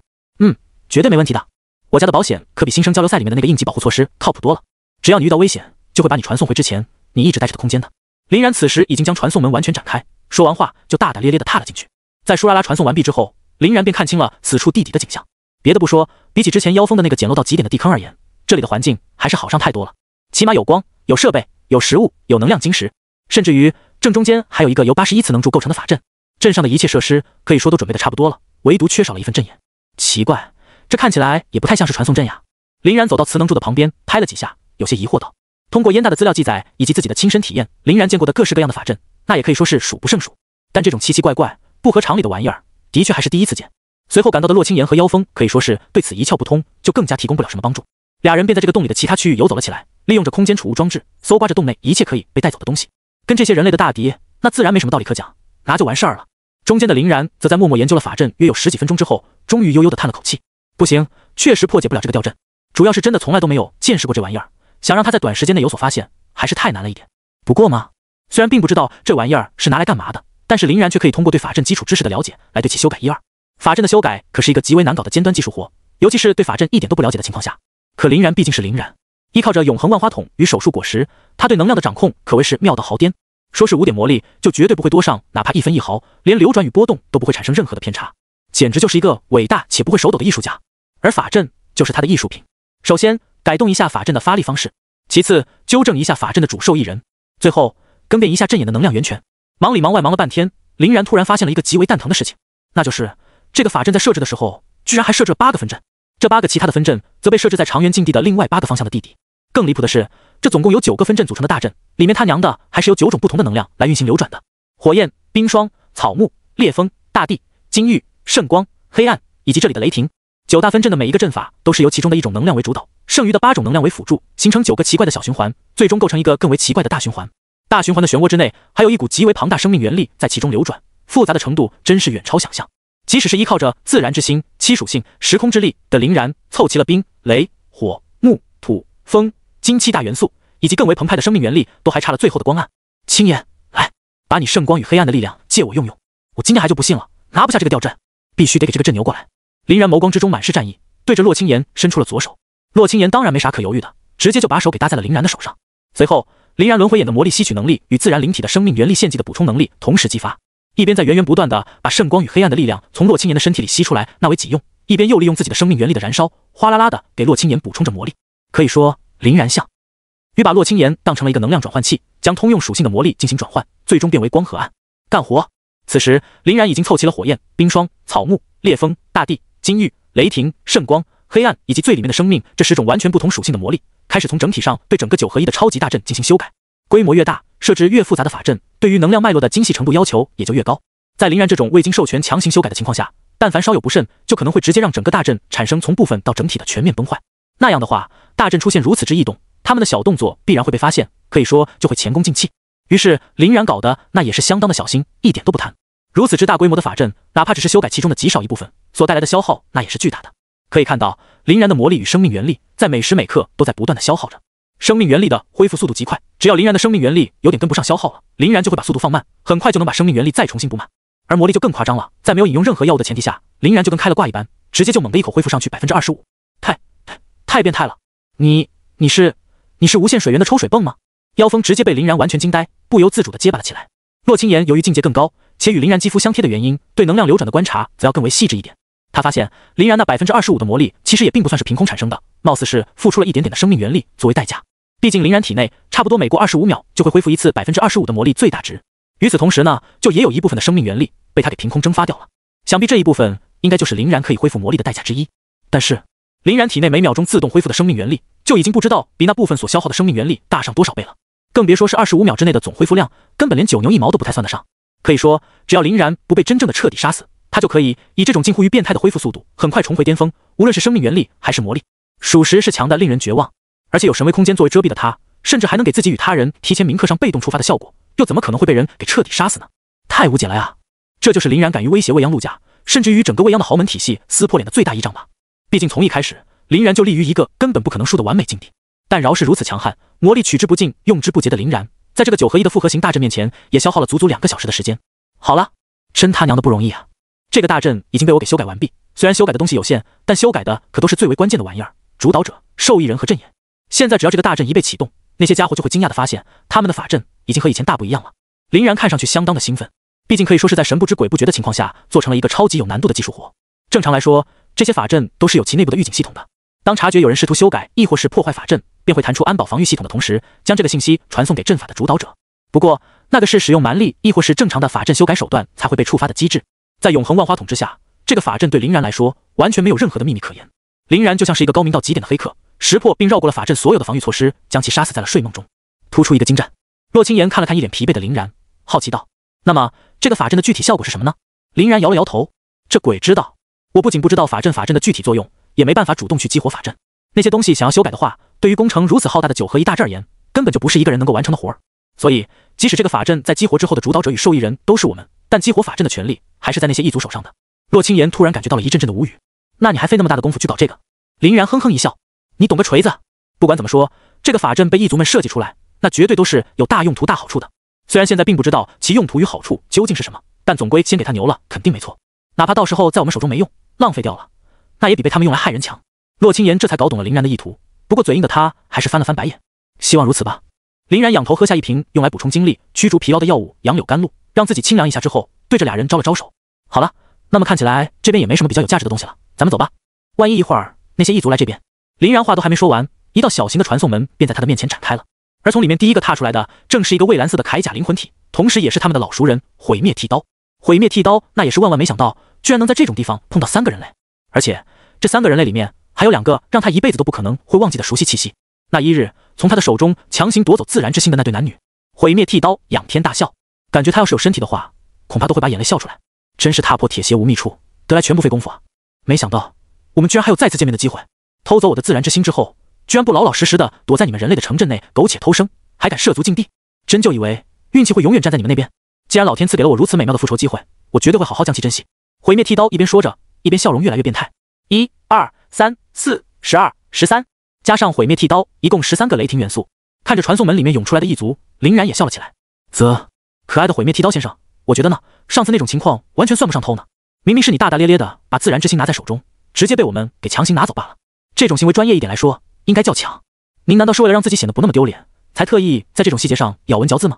绝对没问题的。我家的保险可比新生交流赛里面的那个应急保护措施靠谱多了，只要你遇到危险，就会把你传送回之前你一直待着的空间的。林然此时已经将传送门完全展开，说完话就大大咧咧地踏了进去。在舒拉拉传送完毕之后，林然便看清了此处地底的景象。别的不说，比起之前妖风的那个简陋到极点的地坑而言，这里的环境还是好上太多了。起码有光，有设备，有食物，有能量晶石，甚至于正中间还有一个由81次能柱构成的法阵。镇上的一切设施可以说都准备的差不多了，唯独缺少了一份阵眼。奇怪，这看起来也不太像是传送阵呀。林然走到磁能柱的旁边拍了几下，有些疑惑道。通过燕大的资料记载以及自己的亲身体验，林然见过的各式各样的法阵，那也可以说是数不胜数。但这种奇奇怪怪、不合常理的玩意儿，的确还是第一次见。随后赶到的洛青岩和妖风可以说是对此一窍不通，就更加提供不了什么帮助。俩人便在这个洞里的其他区域游走了起来，利用着空间储物装置搜刮着洞内一切可以被带走的东西。跟这些人类的大敌，那自然没什么道理可讲，拿就完事儿了。中间的林然则在默默研究了法阵约有10几分钟之后，终于悠悠地叹了口气。不行，确实破解不了这个吊阵，主要是真的从来都没有见识过这玩意儿，想让他在短时间内有所发现，还是太难了一点。不过嘛，虽然并不知道这玩意儿是拿来干嘛的，但是林然却可以通过对法阵基础知识的了解来对其修改一二。法阵的修改可是一个极为难搞的尖端技术活，尤其是对法阵一点都不了解的情况下。可林然毕竟是林然，依靠着永恒万花筒与手术果实，他对能量的掌控可谓是妙到毫巅。说是5点魔力，就绝对不会多上哪怕1分1毫，连流转与波动都不会产生任何的偏差，简直就是一个伟大且不会手抖的艺术家。而法阵就是他的艺术品。首先改动一下法阵的发力方式，其次纠正一下法阵的主受益人，最后更变一下阵眼的能量源泉。忙里忙外忙了半天，林然突然发现了一个极为蛋疼的事情，那就是这个法阵在设置的时候居然还设置了8个分阵，这8个其他的分阵则被设置在长原禁地的另外8个方向的地底。更离谱的是，这总共有9个分阵组成的大阵，里面他娘的还是由9种不同的能量来运行流转的：火焰、冰霜、草木、烈风、大地、金玉、圣光、黑暗以及这里的雷霆。9大分阵的每一个阵法都是由其中的一种能量为主导，剩余的8种能量为辅助，形成9个奇怪的小循环，最终构成一个更为奇怪的大循环。大循环的漩涡之内还有一股极为庞大生命原力在其中流转，复杂的程度真是远超想象。即使是依靠着自然之心、七属性、时空之力的林然，凑齐了冰、雷、火、木、土、风、金7大元素，以及更为澎湃的生命原力，都还差了最后的光暗。青岩，来，把你圣光与黑暗的力量借我用用。我今天还就不信了，拿不下这个吊阵，必须得给这个镇牛过来。林然眸光之中满是战意，对着洛青岩伸出了左手。洛青岩当然没啥可犹豫的，直接就把手给搭在了林然的手上。随后，林然轮回眼的魔力吸取能力与自然灵体的生命原力献祭的补充能力同时激发，一边在源源不断的把圣光与黑暗的力量从洛青岩的身体里吸出来纳为己用，一边又利用自己的生命原力的燃烧，哗啦啦的给洛青岩补充着魔力。可以说，林然像与把洛青岩当成了一个能量转换器，将通用属性的魔力进行转换，最终变为光和暗。干活！此时，林然已经凑齐了火焰、冰霜、草木、烈风、大地、金玉、雷霆、圣光、黑暗以及最里面的生命这10种完全不同属性的魔力，开始从整体上对整个9合1的超级大阵进行修改。规模越大，设置越复杂的法阵，对于能量脉络的精细程度要求也就越高。在林然这种未经授权强行修改的情况下，但凡稍有不慎，就可能会直接让整个大阵产生从部分到整体的全面崩坏。那样的话，大阵出现如此之异动，他们的小动作必然会被发现，可以说就会前功尽弃。于是林然搞的那也是相当的小心，一点都不贪。如此之大规模的法阵，哪怕只是修改其中的极少一部分，所带来的消耗那也是巨大的。可以看到，林然的魔力与生命原力在每时每刻都在不断的消耗着。生命原力的恢复速度极快，只要林然的生命原力有点跟不上消耗了，林然就会把速度放慢，很快就能把生命原力再重新补满。而魔力就更夸张了，在没有饮用任何药物的前提下，林然就跟开了挂一般，直接就猛地一口恢复上去25%，太变态了！你是无限水源的抽水泵吗？妖风直接被林然完全惊呆，不由自主的结巴了起来。洛青岩由于境界更高，且与林然肌肤相贴的原因，对能量流转的观察则要更为细致一点。他发现林然那25%的魔力其实也并不算是凭空产生的，貌似是付出了一点点的生命原力作为代价。毕竟林然体内差不多每过25秒就会恢复一次25%的魔力最大值。与此同时呢，就也有一部分的生命原力被他给凭空蒸发掉了。想必这一部分应该就是林然可以恢复魔力的代价之一。但是林然体内每秒钟自动恢复的生命原力就已经不知道比那部分所消耗的生命原力大上多少倍了，更别说是25秒之内的总恢复量，根本连9牛1毛都不太算得上。可以说，只要林然不被真正的彻底杀死，他就可以以这种近乎于变态的恢复速度，很快重回巅峰，无论是生命原力还是魔力，属实是强的令人绝望。而且有神威空间作为遮蔽的他，甚至还能给自己与他人提前铭刻上被动触发的效果，又怎么可能会被人给彻底杀死呢？太无解了呀！这就是林然敢于威胁未央陆家，甚至于整个未央的豪门体系撕破脸的最大依仗吧。毕竟从一开始，林然就立于一个根本不可能输的完美境地。但饶是如此强悍，魔力取之不尽用之不竭的林然，在这个9合1的复合型大阵面前，也消耗了足足2个小时的时间。好了，真他娘的不容易啊！这个大阵已经被我给修改完毕，虽然修改的东西有限，但修改的可都是最为关键的玩意儿：主导者、受益人和阵眼。现在只要这个大阵一被启动，那些家伙就会惊讶地发现，他们的法阵已经和以前大不一样了。林然看上去相当的兴奋，毕竟可以说是在神不知鬼不觉的情况下，做成了一个超级有难度的技术活。正常来说，这些法阵都是有其内部的预警系统的，当察觉有人试图修改亦或是破坏法阵，便会弹出安保防御系统的同时，将这个信息传送给阵法的主导者。不过，那个是使用蛮力亦或是正常的法阵修改手段才会被触发的机制。在永恒万花筒之下，这个法阵对林然来说完全没有任何的秘密可言。林然就像是一个高明到极点的黑客，识破并绕过了法阵所有的防御措施，将其杀死在了睡梦中。突出一个精湛。洛青岩看了看一脸疲惫的林然，好奇道：“那么这个法阵的具体效果是什么呢？”林然摇了摇头：“这鬼知道。我不仅不知道法阵的具体作用，也没办法主动去激活法阵。那些东西想要修改的话，对于工程如此浩大的9合1大阵而言，根本就不是一个人能够完成的活儿。所以，即使这个法阵在激活之后的主导者与受益人都是我们，但激活法阵的权利还是在那些异族手上的。”洛青岩突然感觉到了一阵阵的无语。那你还费那么大的功夫去搞这个？林然哼哼一笑：“你懂个锤子！不管怎么说，这个法阵被异族们设计出来，那绝对都是有大用途大好处的。虽然现在并不知道其用途与好处究竟是什么，但总归先给他牛了，肯定没错。哪怕到时候在我们手中没用，浪费掉了，那也比被他们用来害人强。洛清言这才搞懂了林然的意图，不过嘴硬的他还是翻了翻白眼。希望如此吧。林然仰头喝下一瓶用来补充精力、驱逐疲劳的药物杨柳甘露，让自己清凉一下之后，对着俩人招了招手。好了，那么看起来这边也没什么比较有价值的东西了，咱们走吧。万一一会儿那些异族来这边……林然话都还没说完，一道小型的传送门便在他的面前展开了。而从里面第一个踏出来的，正是一个蔚蓝色的铠甲灵魂体，同时也是他们的老熟人毁灭剃刀。毁灭剃刀那也是万万没想到，居然能在这种地方碰到3个人类，而且这3个人类里面还有2个让他一辈子都不可能会忘记的熟悉气息。那一日从他的手中强行夺走自然之心的那对男女。毁灭剃刀仰天大笑，感觉他要是有身体的话，恐怕都会把眼泪笑出来。真是踏破铁鞋无觅处，得来全不费工夫啊！没想到我们居然还有再次见面的机会。偷走我的自然之心之后，居然不老老实实的躲在你们人类的城镇内苟且偷生，还敢涉足禁地，真就以为运气会永远站在你们那边？既然老天赐给了我如此美妙的复仇机会，我绝对会好好将其珍惜。毁灭剃刀一边说着，一边笑容越来越变态。1、2、3、4、12、13，加上毁灭剃刀，一共13个雷霆元素。看着传送门里面涌出来的异族，林然也笑了起来。可爱的毁灭剃刀先生，我觉得呢，上次那种情况完全算不上偷呢。明明是你大大咧咧的把自然之心拿在手中，直接被我们给强行拿走罢了。这种行为专业一点来说，应该叫抢。您难道是为了让自己显得不那么丢脸，才特意在这种细节上咬文嚼字吗？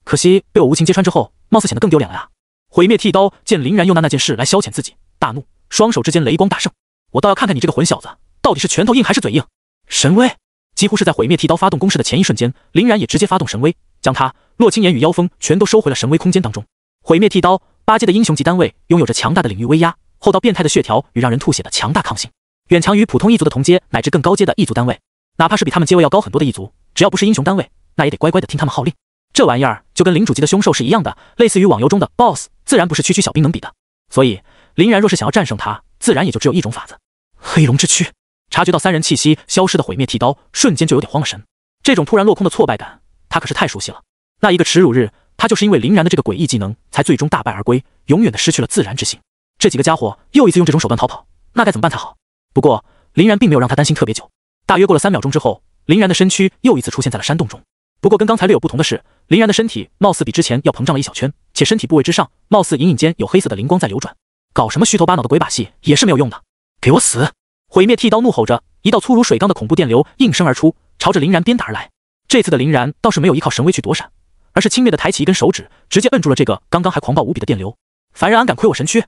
可惜被我无情揭穿之后，貌似显得更丢脸了呀。毁灭剃刀见林然又拿那件事来消遣自己，大怒，双手之间雷光大盛。我倒要看看你这个混小子，到底是拳头硬还是嘴硬。神威！几乎是在毁灭剃刀发动攻势的前一瞬间，林然也直接发动神威，将他、洛清言与妖风全都收回了神威空间当中。毁灭剃刀8阶的英雄级单位，拥有着强大的领域威压，厚到变态的血条与让人吐血的强大抗性，远强于普通异族的同阶乃至更高阶的异族单位。哪怕是比他们阶位要高很多的异族，只要不是英雄单位，那也得乖乖的听他们号令。这玩意儿就跟领主级的凶兽是一样的，类似于网游中的 BOSS， 自然不是区区小兵能比的。所以林然若是想要战胜他，自然也就只有一种法子：黑龙之躯。察觉到3人气息消失的毁灭剃刀，瞬间就有点慌了神。这种突然落空的挫败感，他可是太熟悉了。那一个耻辱日，他就是因为林然的这个诡异技能，才最终大败而归，永远的失去了自然之心。这几个家伙又一次用这种手段逃跑，那该怎么办才好？不过林然并没有让他担心特别久。大约过了3秒钟之后，林然的身躯又一次出现在了山洞中。不过跟刚才略有不同的是，林然的身体貌似比之前要膨胀了一小圈，且身体部位之上貌似隐隐间有黑色的灵光在流转。搞什么虚头巴脑的鬼把戏也是没有用的，给我死！毁灭剃刀怒吼着，一道粗如水钢的恐怖电流应声而出，朝着林然鞭打而来。这次的林然倒是没有依靠神威去躲闪，而是轻蔑的抬起一根手指，直接摁住了这个刚刚还狂暴无比的电流。凡人安敢窥我神躯？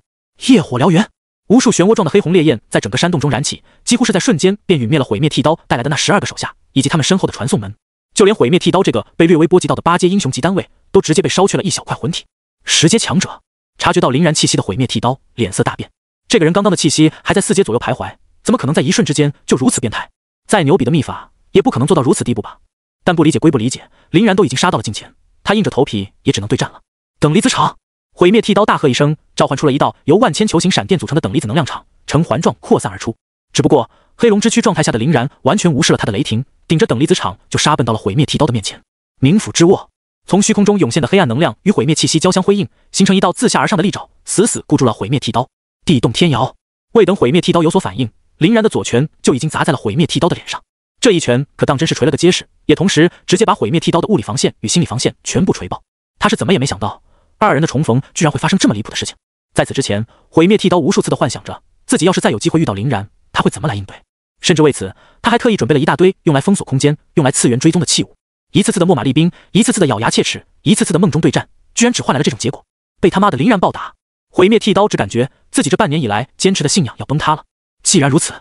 业火燎原！无数漩涡状的黑红烈焰在整个山洞中燃起，几乎是在瞬间便陨灭了毁灭剃刀带来的那12个手下，以及他们身后的传送门。就连毁灭剃刀这个被略微波及到的8阶英雄级单位，都直接被烧缺了一小块魂体。10阶强者察觉到林然气息的毁灭剃刀脸色大变，这个人刚刚的气息还在4阶左右徘徊，怎么可能在一瞬之间就如此变态？再牛逼的秘法也不可能做到如此地步吧？但不理解归不理解，林然都已经杀到了近前，他硬着头皮也只能对战了。等离子场！毁灭剃刀大喝一声，召唤出了一道由万千球形闪电组成的等离子能量场，呈环状扩散而出。只不过黑龙之躯状态下的林然完全无视了他的雷霆，顶着等离子场就杀奔到了毁灭剃刀的面前。冥府之握，从虚空中涌现的黑暗能量与毁灭气息交相辉映，形成一道自下而上的利爪，死死固住了毁灭剃刀。地动天摇！未等毁灭剃刀有所反应，林然的左拳就已经砸在了毁灭剃刀的脸上。这一拳可当真是捶了个结实，也同时直接把毁灭剃刀的物理防线与心理防线全部捶爆。他是怎么也没想到，2人的重逢居然会发生这么离谱的事情。在此之前，毁灭剃刀无数次的幻想着，自己要是再有机会遇到林然，他会怎么来应对。甚至为此，他还特意准备了一大堆用来封锁空间、用来次元追踪的器物。一次次的秣马厉兵，一次次的咬牙切齿，一次次的梦中对战，居然只换来了这种结果，被他妈的林然暴打。毁灭剃刀只感觉自己这半年以来坚持的信仰要崩塌了。既然如此，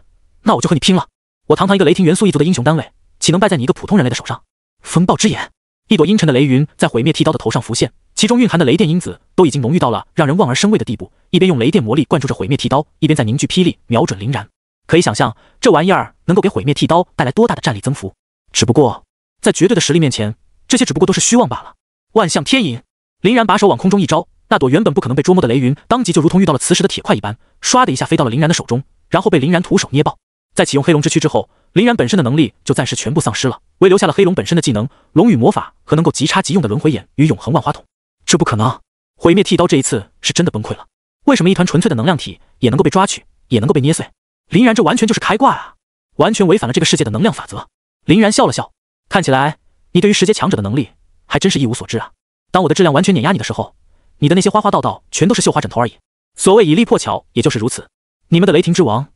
那我就和你拼了！我堂堂一个雷霆元素一族的英雄单位，岂能败在你一个普通人类的手上？风暴之眼，一朵阴沉的雷云在毁灭剃刀的头上浮现，其中蕴含的雷电因子都已经浓郁到了让人望而生畏的地步。一边用雷电魔力灌注着毁灭剃刀，一边在凝聚霹雳，瞄准林然。可以想象，这玩意儿能够给毁灭剃刀带来多大的战力增幅。只不过，在绝对的实力面前，这些只不过都是虚妄罢了。万象天引，林然把手往空中一招，那朵原本不可能被捉摸的雷云，当即就如同遇到了磁石的铁块一般，唰的一下飞到了林然的手中，然后被林然徒手捏爆。在启用黑龙之躯之后，林然本身的能力就暂时全部丧失了，唯留下了黑龙本身的技能龙羽魔法和能够即插即用的轮回眼与永恒万花筒。这不可能！毁灭剃刀这一次是真的崩溃了。为什么一团纯粹的能量体也能够被抓取，也能够被捏碎？林然这完全就是开挂啊！完全违反了这个世界的能量法则。林然笑了笑，看起来你对于10阶强者的能力还真是一无所知啊。当我的质量完全碾压你的时候，你的那些花花道道全都是绣花枕头而已。所谓以力破巧，也就是如此。你们的雷霆之王，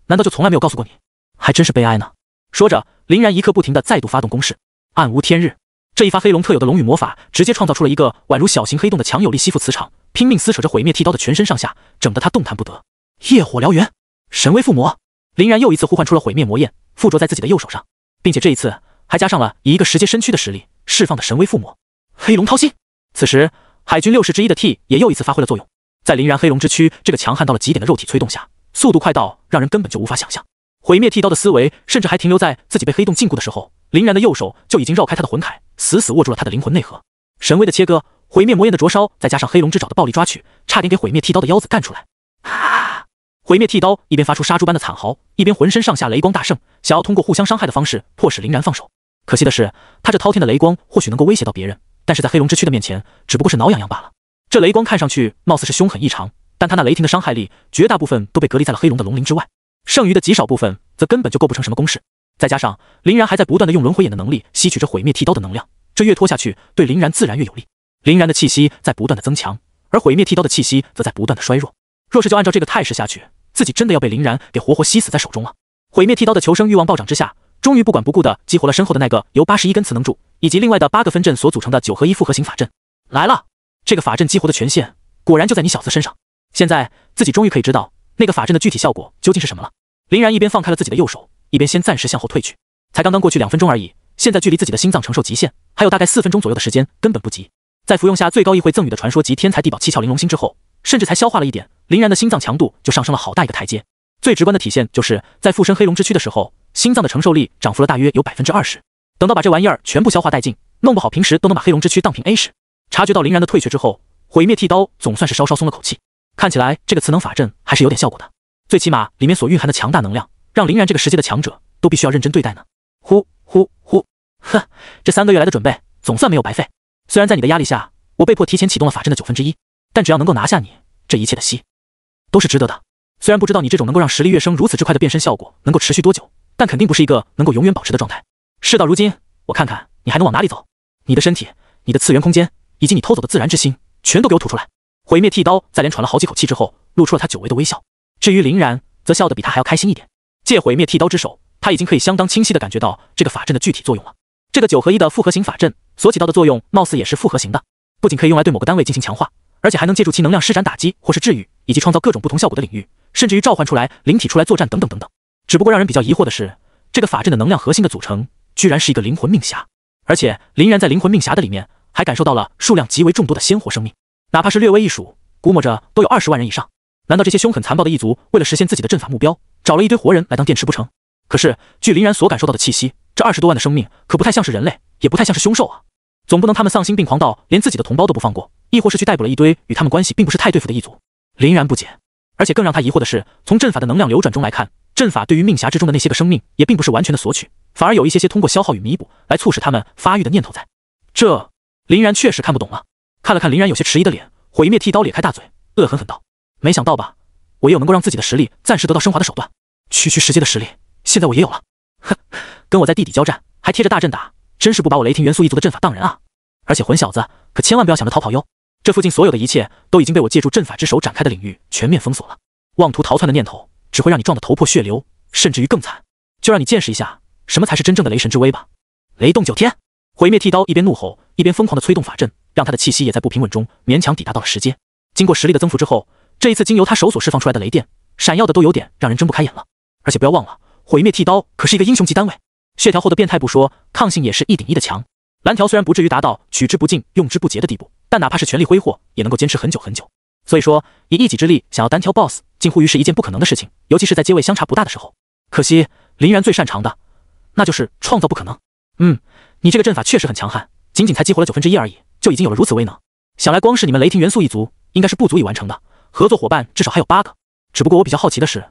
难道就从来没有告诉过你？还真是悲哀呢。说着，林然一刻不停地再度发动攻势。暗无天日，这一发黑龙特有的龙羽魔法，直接创造出了一个宛如小型黑洞的强有力吸附磁场，拼命撕扯着毁灭剃刀的全身上下，整得他动弹不得。业火燎原，神威附魔。林然又一次呼唤出了毁灭魔焰，附着在自己的右手上，并且这一次还加上了以一个石阶身躯的实力释放的神威附魔。黑龙掏心。此时，海军6世之一的 T 也又一次发挥了作用，在林然黑龙之躯这个强悍到了极点的肉体催动下，速度快到让人根本就无法想象。毁灭剃刀的思维甚至还停留在自己被黑洞禁锢的时候，林然的右手就已经绕开他的魂铠，死死握住了他的灵魂内核。神威的切割，毁灭魔焰的灼烧，再加上黑龙之爪的暴力抓取，差点给毁灭剃刀的腰子干出来。啊！毁灭剃刀一边发出杀猪般的惨嚎，一边浑身上下雷光大盛，想要通过互相伤害的方式迫使林然放手。可惜的是，他这滔天的雷光或许能够威胁到别人，但是在黑龙之躯的面前，只不过是挠痒痒罢了。这雷光看上去貌似是凶狠异常，但他那雷霆的伤害力绝大部分都被隔离在了黑龙的龙鳞之外，剩余的极少部分则根本就构不成什么攻势。再加上林然还在不断的用轮回眼的能力吸取着毁灭剃刀的能量，这越拖下去对林然自然越有利。林然的气息在不断的增强，而毁灭剃刀的气息则在不断的衰弱。若是就按照这个态势下去，自己真的要被林然给活活吸死在手中了。毁灭剃刀的求生欲望暴涨之下，终于不管不顾的激活了身后的那个由81根磁能柱以及另外的8个分阵所组成的9合1复合型法阵。来了，这个法阵激活的权限果然就在你小子身上。现在自己终于可以知道那个法阵的具体效果究竟是什么了。林然一边放开了自己的右手，一边先暂时向后退去。才刚刚过去2分钟而已，现在距离自己的心脏承受极限还有大概4分钟左右的时间，根本不急。在服用下最高议会赠予的传说级天才地宝七窍玲珑心之后，甚至才消化了一点，林然的心脏强度就上升了好大一个台阶。最直观的体现就是在附身黑龙之躯的时候，心脏的承受力涨幅了大约有 20%。等到把这玩意儿全部消化殆尽，弄不好平时都能把黑龙之躯当瓶 A 使。察觉到林然的退却之后，毁灭剃刀总算是稍稍松了口气。看起来这个磁能法阵还是有点效果的，最起码里面所蕴含的强大能量，让林然这个世界的强者都必须要认真对待呢。呼呼呼，呵，这3个月来的准备总算没有白费。虽然在你的压力下，我被迫提前启动了法阵的1/9，但只要能够拿下你，这一切的戏都是值得的。虽然不知道你这种能够让实力跃升如此之快的变身效果能够持续多久，但肯定不是一个能够永远保持的状态。事到如今，我看看你还能往哪里走。你的身体、你的次元空间以及你偷走的自然之心，全都给我吐出来。毁灭剃刀在连喘了好几口气之后，露出了他久违的微笑。至于林然，则笑得比他还要开心一点。借毁灭剃刀之手，他已经可以相当清晰地感觉到这个法阵的具体作用了。这个9合1的复合型法阵所起到的作用，貌似也是复合型的，不仅可以用来对某个单位进行强化，而且还能借助其能量施展打击或是治愈，以及创造各种不同效果的领域，甚至于召唤出来灵体出来作战等等等等。只不过让人比较疑惑的是，这个法阵的能量核心的组成居然是一个灵魂命匣，而且林然在灵魂命匣的里面还感受到了数量极为众多的鲜活生命，哪怕是略微一数，估摸着都有20万人以上。难道这些凶狠残暴的异族为了实现自己的阵法目标，找了一堆活人来当电池不成？可是据林然所感受到的气息，这20多万的生命可不太像是人类，也不太像是凶兽啊。总不能他们丧心病狂到连自己的同胞都不放过，亦或是去逮捕了一堆与他们关系并不是太对付的异族。林然不解，而且更让他疑惑的是，从阵法的能量流转中来看，阵法对于命匣之中的那些个生命也并不是完全的索取，反而有一些通过消耗与弥补来促使他们发育的念头在。这林然确实看不懂了。看了看林然有些迟疑的脸，毁灭剃刀咧开大嘴，恶狠狠道：没想到吧，我也有能够让自己的实力暂时得到升华的手段。区区世界的实力，现在我也有了。哼，跟我在地底交战，还贴着大阵打，真是不把我雷霆元素一族的阵法当人啊！而且混小子，可千万不要想着逃跑哟！这附近所有的一切都已经被我借助阵法之手展开的领域全面封锁了，妄图逃窜的念头只会让你撞得头破血流，甚至于更惨。就让你见识一下什么才是真正的雷神之威吧！雷动9天，毁灭剃刀一边怒吼，一边疯狂地催动法阵，让他的气息也在不平稳中勉强抵达到了10阶。经过实力的增幅之后，这一次经由他手所释放出来的雷电，闪耀的都有点让人睁不开眼了。而且不要忘了，毁灭剃刀可是一个英雄级单位，血条后的变态不说，抗性也是1顶1的强。蓝条虽然不至于达到取之不尽用之不竭的地步，但哪怕是全力挥霍，也能够坚持很久很久。所以说，以一己之力想要单挑 BOSS， 近乎于是一件不可能的事情，尤其是在阶位相差不大的时候。可惜林然最擅长的，那就是创造不可能。你这个阵法确实很强悍，仅仅才激活了1/9而已，就已经有了如此威能。想来光是你们雷霆元素一族，应该是不足以完成的，合作伙伴至少还有8个。只不过我比较好奇的是，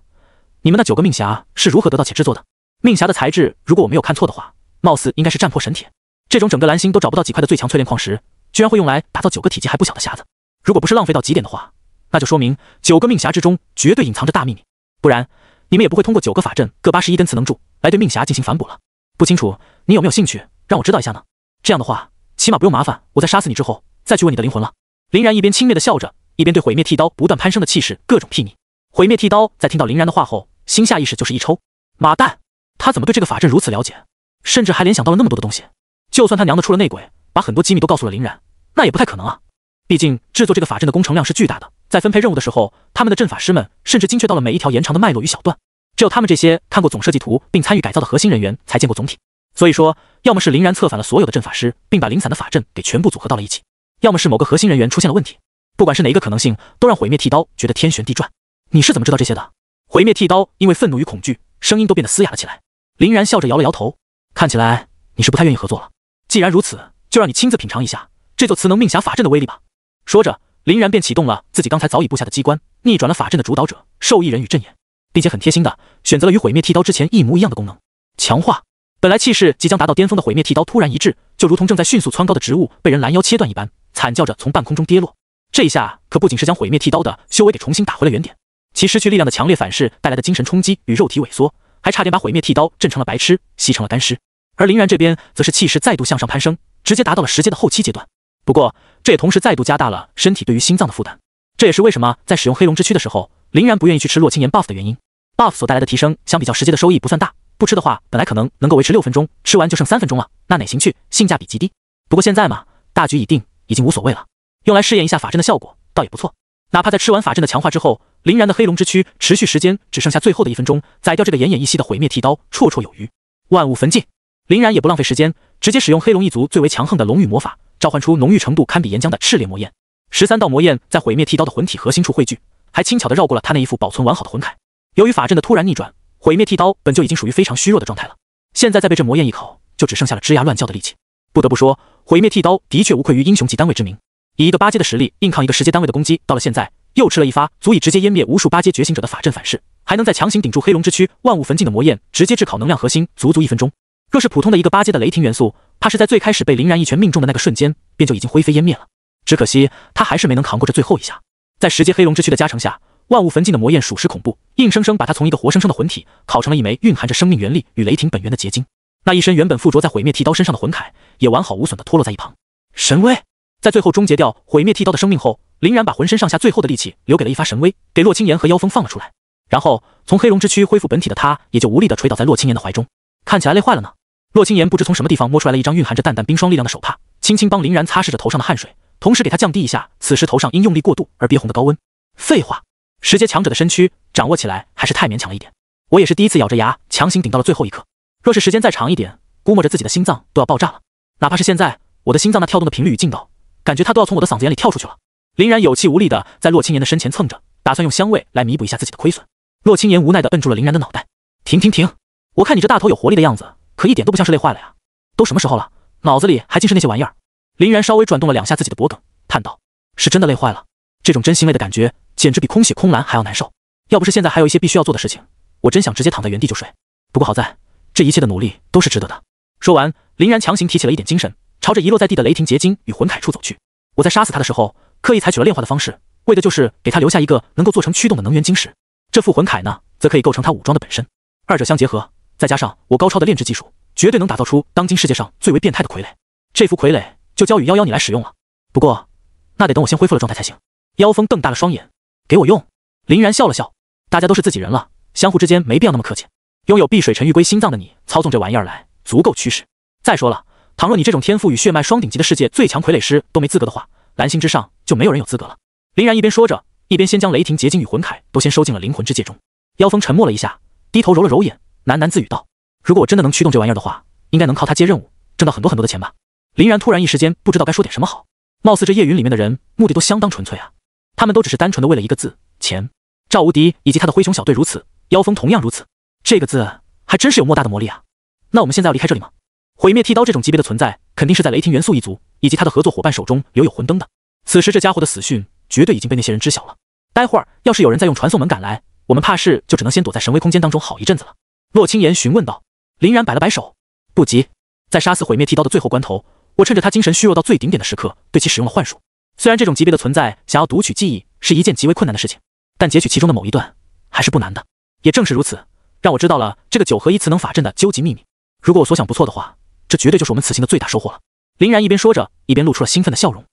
你们那9个命匣是如何得到且制作的？命匣的材质，如果我没有看错的话，貌似应该是战破神铁。这种整个蓝星都找不到几块的最强淬炼矿石，居然会用来打造9个体积还不小的匣子。如果不是浪费到极点的话，那就说明9个命匣之中绝对隐藏着大秘密，不然你们也不会通过9个法阵各81根磁能柱来对命匣进行反哺了。不清楚你有没有兴趣让我知道一下呢？这样的话，起码不用麻烦我在杀死你之后再去问你的灵魂了。林然一边轻蔑地笑着，一边对毁灭剃刀不断攀升的气势各种睥睨。毁灭剃刀在听到林然的话后，心下意识就是一抽，妈蛋，他怎么对这个法阵如此了解，甚至还联想到了那么多的东西？就算他娘的出了内鬼，把很多机密都告诉了林然，那也不太可能啊。毕竟制作这个法阵的工程量是巨大的，在分配任务的时候，他们的阵法师们甚至精确到了每一条延长的脉络与小段，只有他们这些看过总设计图并参与改造的核心人员才见过总体。所以说，要么是林然策反了所有的阵法师，并把零散的法阵给全部组合到了一起，要么是某个核心人员出现了问题。不管是哪一个可能性，都让毁灭剃刀觉得天旋地转。你是怎么知道这些的？毁灭剃刀因为愤怒与恐惧，声音都变得嘶哑了起来。林然笑着摇了摇头，看起来你是不太愿意合作了。既然如此，就让你亲自品尝一下这座磁能命匣法阵的威力吧。说着，林然便启动了自己刚才早已布下的机关，逆转了法阵的主导者、受益人与阵眼，并且很贴心的选择了与毁灭剃刀之前一模一样的功能——强化。本来气势即将达到巅峰的毁灭剃刀突然一滞，就如同正在迅速蹿高的植物被人拦腰切断一般，惨叫着从半空中跌落。这一下可不仅是将毁灭剃刀的修为给重新打回了原点，其失去力量的强烈反噬带来的精神冲击与肉体萎缩，还差点把毁灭剃刀震成了白痴，吸成了干尸。而林然这边则是气势再度向上攀升，直接达到了10阶的后期阶段。不过这也同时再度加大了身体对于心脏的负担，这也是为什么在使用黑龙之躯的时候，林然不愿意去吃洛青岩 buff 的原因。buff 所带来的提升相比较10阶的收益不算大，不吃的话本来可能能够维持6分钟，吃完就剩3分钟了，那哪行去，性价比极低。不过现在嘛，大局已定，已经无所谓了，用来试验一下法阵的效果倒也不错。哪怕在吃完法阵的强化之后，林然的黑龙之躯持续时间只剩下最后的1分钟，宰掉这个奄奄一息的毁灭剃刀绰绰有余。万物焚尽，林然也不浪费时间，直接使用黑龙一族最为强横的龙域魔法，召唤出浓郁程度堪比岩浆的炽烈魔焰。13道魔焰在毁灭剃刀的魂体核心处汇聚，还轻巧地绕过了他那一副保存完好的魂铠。由于法阵的突然逆转，毁灭剃刀本就已经属于非常虚弱的状态了，现在再被这魔焰一口，就只剩下了吱呀乱叫的力气。不得不说，毁灭剃刀的确无愧于英雄级单位之名，以一个8阶的实力硬抗一个10阶单位的攻击，到了现在又吃了一发足以直接湮灭无数8阶觉醒者的法阵反噬，还能再强行顶住黑龙之躯万物焚尽的魔焰，直接炙烤能量核心足足1分钟。若是普通的一个8阶的雷霆元素，怕是在最开始被林然一拳命中的那个瞬间，便就已经灰飞烟灭了。只可惜他还是没能扛过这最后一下。在10阶黑龙之躯的加成下，万物焚尽的魔焰属实恐怖，硬生生把他从一个活生生的魂体烤成了一枚蕴含着生命原力与雷霆本源的结晶。那一身原本附着在毁灭剃刀身上的魂铠也完好无损地脱落在一旁。神威！在最后终结掉毁灭剃刀的生命后，林然把浑身上下最后的力气留给了一发神威，给洛青岩和妖风放了出来。然后从黑龙之躯恢复本体的他，也就无力地垂倒在洛青岩的怀中，看起来累坏了呢。洛青岩不知从什么地方摸出来了一张蕴含着淡淡冰霜力量的手帕，轻轻帮林然擦拭着头上的汗水，同时给他降低一下此时头上因用力过度而憋红的高温。废话，10阶强者的身躯掌握起来还是太勉强了一点，我也是第一次咬着牙强行顶到了最后一刻。若是时间再长一点，估摸着自己的心脏都要爆炸了。哪怕是现在，我的心脏那跳动的频率与劲道，感觉它都要从我的嗓子眼里跳出去了。林然有气无力地在洛青岩的身前蹭着，打算用香味来弥补一下自己的亏损。洛青岩无奈地摁住了林然的脑袋，停！我看你这大头有活力的样子，可一点都不像是累坏了呀。都什么时候了，脑子里还尽是那些玩意儿。林然稍微转动了2下自己的脖颈，叹道：是真的累坏了，这种真心累的感觉简直比空血空蓝还要难受。要不是现在还有一些必须要做的事情，我真想直接躺在原地就睡。不过好在这一切的努力都是值得的。说完，林然强行提起了一点精神，朝着遗落在地的雷霆结晶与魂铠处走去。我在杀死他的时候，刻意采取了炼化的方式，为的就是给他留下一个能够做成驱动的能源晶石。这副魂铠呢，则可以构成他武装的本身，二者相结合，再加上我高超的炼制技术，绝对能打造出当今世界上最为变态的傀儡。这副傀儡就交与妖你来使用了，不过那得等我先恢复了状态才行。妖风瞪大了双眼，给我用。林然笑了笑，大家都是自己人了，相互之间没必要那么客气。拥有碧水沉玉龟心脏的你，操纵这玩意儿来足够驱使。再说了，倘若你这种天赋与血脉双顶级的世界最强傀儡师都没资格的话，蓝星之上就没有人有资格了。林然一边说着，一边先将雷霆结晶与魂铠都先收进了灵魂之戒中。妖风沉默了一下，低头揉了揉眼，喃喃自语道：如果我真的能驱动这玩意儿的话，应该能靠它接任务，挣到很多很多的钱吧。林然突然一时间不知道该说点什么好，貌似这夜云里面的人目的都相当纯粹啊，他们都只是单纯的为了一个字，钱。赵无敌以及他的灰熊小队如此，妖风同样如此，这个字还真是有莫大的魔力啊。那我们现在要离开这里吗？毁灭剃刀这种级别的存在，肯定是在雷霆元素一族以及他的合作伙伴手中留有魂灯的。此时这家伙的死讯绝对已经被那些人知晓了。待会儿要是有人再用传送门赶来，我们怕是就只能先躲在神威空间当中好一阵子了。洛青岩询问道。林然摆了摆手，不急，在杀死毁灭剃刀的最后关头，我趁着他精神虚弱到最顶点的时刻，对其使用了幻术。虽然这种级别的存在想要读取记忆是一件极为困难的事情，但截取其中的某一段还是不难的。也正是如此，让我知道了这个9合1磁能法阵的究极秘密。如果我所想不错的话，这绝对就是我们此行的最大收获了。林然一边说着，一边露出了兴奋的笑容。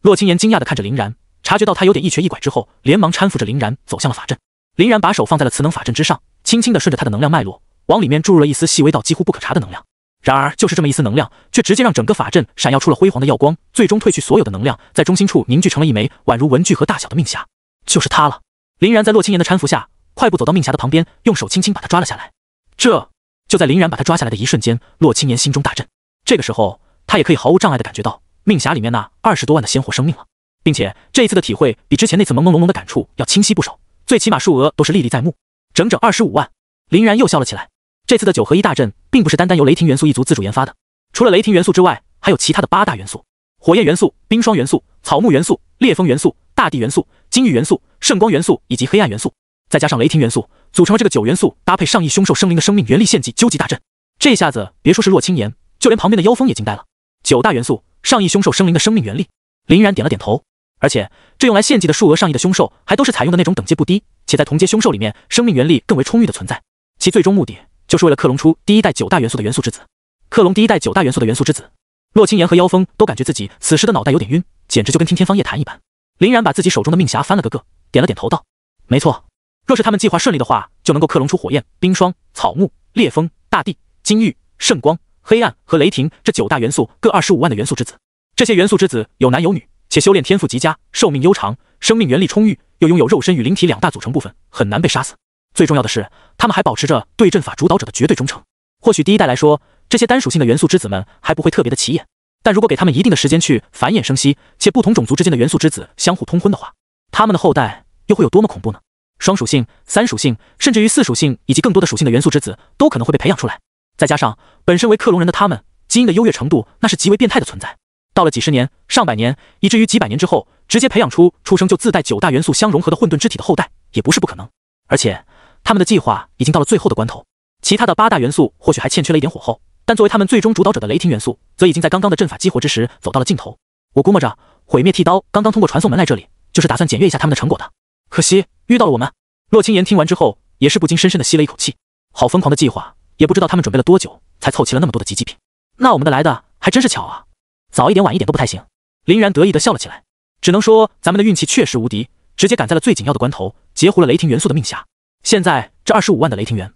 洛青岩惊讶地看着林然，察觉到他有点一瘸一拐之后，连忙搀扶着林然走向了法阵。林然把手放在了磁能法阵之上，轻轻地顺着他的能量脉络，往里面注入了一丝细微到几乎不可察的能量。然而，就是这么一丝能量，却直接让整个法阵闪耀出了辉煌的耀光，最终褪去所有的能量，在中心处凝聚成了一枚宛如文具盒大小的命匣。就是它了。林然在洛青言的搀扶下，快步走到命匣的旁边，用手轻轻把它抓了下来。就在林然把它抓下来的一瞬间，洛青言心中大震。这个时候，他也可以毫无障碍地感觉到命匣里面那20多万的鲜活生命了，并且这一次的体会比之前那次朦朦胧胧的感触要清晰不少，最起码数额都是历历在目，整整25万。林然又笑了起来。这次的9合1大阵并不是单单由雷霆元素一族自主研发的，除了雷霆元素之外，还有其他的8大元素：火焰元素、冰霜元素、草木元素、烈风元素、大地元素、金玉元素、圣光元素以及黑暗元素，再加上雷霆元素，组成了这个9元素搭配上亿凶兽生灵的生命元力献祭究极大阵。这下子别说是洛青言，就连旁边的妖风也惊呆了。9大元素，上亿凶兽生灵的生命元力。林然点了点头。而且这用来献祭的数额上亿的凶兽，还都是采用的那种等阶不低，且在同阶凶兽里面生命元力更为充裕的存在。其最终目的就是为了克隆出第一代9大元素的元素之子。克隆第一代9大元素的元素之子，洛青言和妖风都感觉自己此时的脑袋有点晕，简直就跟听天方夜谭一般。林然把自己手中的命匣翻了个个，点了点头道：没错，若是他们计划顺利的话，就能够克隆出火焰、冰霜、草木、烈风、大地、金玉、圣光、黑暗和雷霆这9大元素各25万的元素之子。这些元素之子有男有女，且修炼天赋极佳，寿命悠长，生命元力充裕，又拥有肉身与灵体2大组成部分，很难被杀死。最重要的是，他们还保持着对阵法主导者的绝对忠诚。或许第一代来说，这些单属性的元素之子们还不会特别的起眼，但如果给他们一定的时间去繁衍生息，且不同种族之间的元素之子相互通婚的话，他们的后代又会有多么恐怖呢？双属性、3属性，甚至于4属性以及更多的属性的元素之子都可能会被培养出来。再加上本身为克隆人的他们，基因的优越程度那是极为变态的存在。到了几十年、上百年，以至于几百年之后，直接培养出出生就自带9大元素相融合的混沌之体的后代，也不是不可能。而且他们的计划已经到了最后的关头，其他的8大元素或许还欠缺了一点火候，但作为他们最终主导者的雷霆元素，则已经在刚刚的阵法激活之时走到了尽头。我估摸着，毁灭剃刀刚刚通过传送门来这里，就是打算检阅一下他们的成果的。可惜遇到了我们。洛青言听完之后，也是不禁深深的吸了一口气。好疯狂的计划，也不知道他们准备了多久，才凑齐了那么多的集极品。那我们的来的还真是巧啊，早一点晚一点都不太行。林然得意的笑了起来。只能说咱们的运气确实无敌，直接赶在了最紧要的关头，截胡了雷霆元素的命匣。现在这25万的雷霆元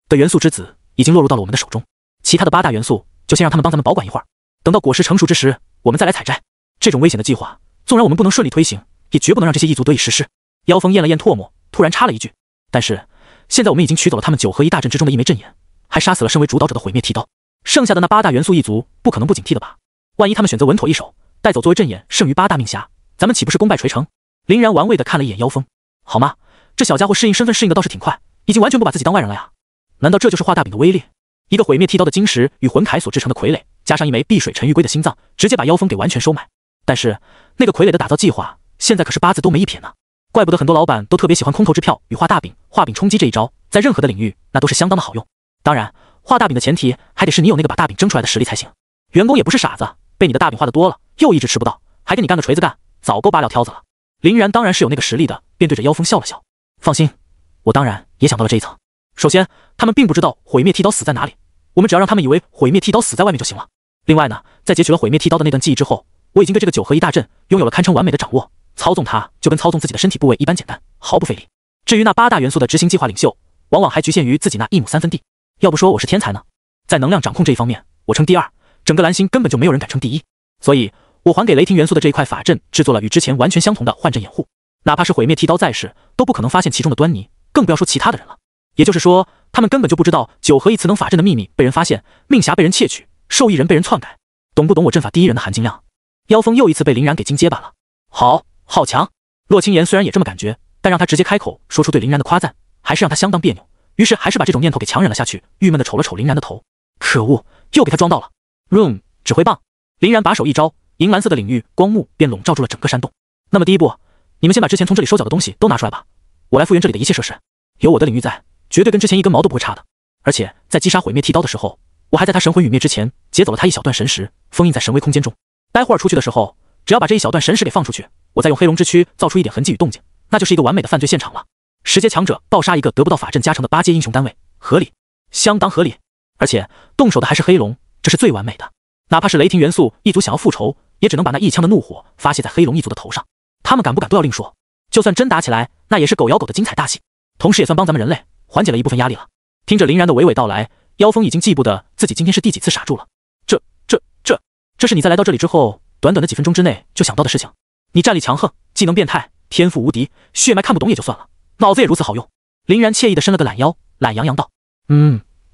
的元素之子已经落入到了我们的手中，其他的8大元素就先让他们帮咱们保管一会儿，等到果实成熟之时，我们再来采摘。这种危险的计划，纵然我们不能顺利推行，也绝不能让这些异族得以实施。妖风咽了咽唾沫，突然插了一句：但是现在我们已经取走了他们9合1大阵之中的一枚阵眼，还杀死了身为主导者的毁灭剃刀，剩下的那8大元素一族不可能不警惕的吧？万一他们选择稳妥一手，带走作为阵眼剩余8大命匣，咱们岂不是功败垂成？林然玩味的看了一眼妖风，好吗？这小家伙适应身份适应的倒是挺快，已经完全不把自己当外人了呀。难道这就是画大饼的威力？一个毁灭剃刀的晶石与魂铠所制成的傀儡，加上一枚碧水沉玉龟的心脏，直接把妖风给完全收买。但是那个傀儡的打造计划，现在可是8字都没一撇呢。怪不得很多老板都特别喜欢空头支票与画大饼、画饼充饥这一招，在任何的领域那都是相当的好用。当然，画大饼的前提还得是你有那个把大饼蒸出来的实力才行。员工也不是傻子，被你的大饼画的多了，又一直吃不到，还给你干个锤子干，早够扒了挑子了。林然当然是有那个实力的，便对着妖风笑了笑。放心，我当然也想到了这一层。首先，他们并不知道毁灭剃刀死在哪里，我们只要让他们以为毁灭剃刀死在外面就行了。另外呢，在截取了毁灭剃刀的那段记忆之后，我已经对这个9合1大阵拥有了堪称完美的掌握，操纵它就跟操纵自己的身体部位一般简单，毫不费力。至于那8大元素的执行计划领袖，往往还局限于自己那1亩3分地。要不说我是天才呢，在能量掌控这一方面，我称第2，整个蓝星根本就没有人敢称第1。所以，我还给雷霆元素的这一块法阵制作了与之前完全相同的幻阵掩护，哪怕是毁灭剃刀在世，都不可能发现其中的端倪，更不要说其他的人了。也就是说，他们根本就不知道9合1磁能法阵的秘密被人发现，命匣被人窃取，受益人被人篡改，懂不懂我阵法第一人的含金量？妖风又一次被林然给惊结巴了。好强！洛青言虽然也这么感觉，但让他直接开口说出对林然的夸赞，还是让他相当别扭。于是还是把这种念头给强忍了下去，郁闷的瞅了瞅林然的头。可恶，又给他装到了。Room 指挥棒，林然把手一招，银蓝色的领域光幕便笼罩住了整个山洞。那么第一步，你们先把之前从这里收缴的东西都拿出来吧，我来复原这里的一切设施。有我的领域在，绝对跟之前一根毛都不会差的。而且在击杀毁灭剃刀的时候，我还在他神魂陨灭之前劫走了他一小段神识，封印在神威空间中。待会儿出去的时候，只要把这一小段神识给放出去，我再用黑龙之躯造出一点痕迹与动静，那就是一个完美的犯罪现场了。10阶强者暴杀一个得不到法阵加成的8阶英雄单位，合理，相当合理。而且动手的还是黑龙，这是最完美的。哪怕是雷霆元素一族想要复仇，也只能把那一腔的怒火发泄在黑龙一族的头上。他们敢不敢都要另说。就算真打起来，那也是狗咬狗的精彩大戏，同时也算帮咱们人类缓解了一部分压力了。听着林然的娓娓道来，妖风已经记不得自己今天是第几次傻住了。这是你在来到这里之后，短短的几分钟之内就想到的事情？你战力强横，技能变态，天赋无敌，血脉看不懂也就算了，脑子也如此好用。林然惬意地伸了个懒腰，懒洋洋道：“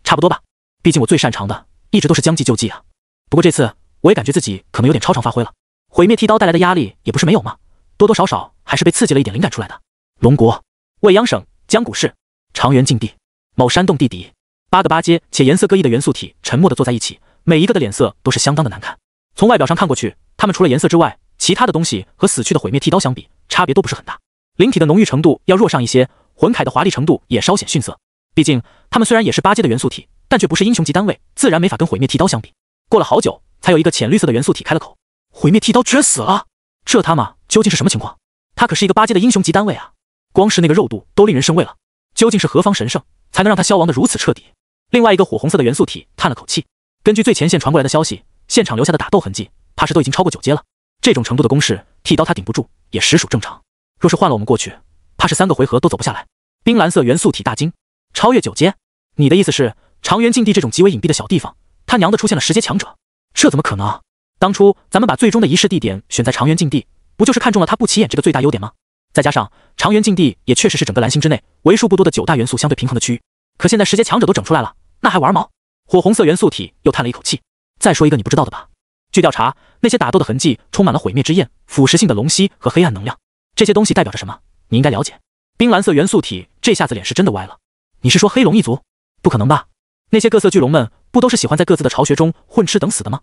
差不多吧，毕竟我最擅长的一直都是将计就计啊。不过这次我也感觉自己可能有点超常发挥了。毁灭剃刀带来的压力也不是没有嘛，多多少少还是被刺激了一点灵感出来的。”龙国未央省江谷市长原禁地某山洞地底，8个八阶且颜色各异的元素体沉默地坐在一起，每一个的脸色都是相当的难看。从外表上看过去，他们除了颜色之外，其他的东西和死去的毁灭剃刀相比，差别都不是很大。灵体的浓郁程度要弱上一些，魂铠的华丽程度也稍显逊色。毕竟他们虽然也是8阶的元素体，但却不是英雄级单位，自然没法跟毁灭剃刀相比。过了好久，才有一个浅绿色的元素体开了口：“毁灭剃刀居然死了！这他妈究竟是什么情况？他可是一个8阶的英雄级单位啊！光是那个肉度都令人生畏了。究竟是何方神圣，才能让他消亡的如此彻底？”另外一个火红色的元素体叹了口气：“根据最前线传过来的消息，现场留下的打斗痕迹，怕是都已经超过9阶了。这种程度的攻势，剃刀他顶不住，也实属正常。若是换了我们过去，怕是3个回合都走不下来。”冰蓝色元素体大惊：“超越9阶？你的意思是，长原禁地这种极为隐蔽的小地方，他娘的出现了10阶强者？这怎么可能？当初咱们把最终的仪式地点选在长原禁地，不就是看中了他不起眼这个最大优点吗？再加上长原禁地也确实是整个蓝星之内为数不多的9大元素相对平衡的区域，可现在10阶强者都整出来了，那还玩毛？”火红色元素体又叹了一口气：“再说一个你不知道的吧。据调查，那些打斗的痕迹充满了毁灭之焰、腐蚀性的龙息和黑暗能量，这些东西代表着什么？你应该了解。”冰蓝色元素体这下子脸是真的歪了：“你是说黑龙一族？不可能吧？那些各色巨龙们不都是喜欢在各自的巢穴中混吃等死的吗？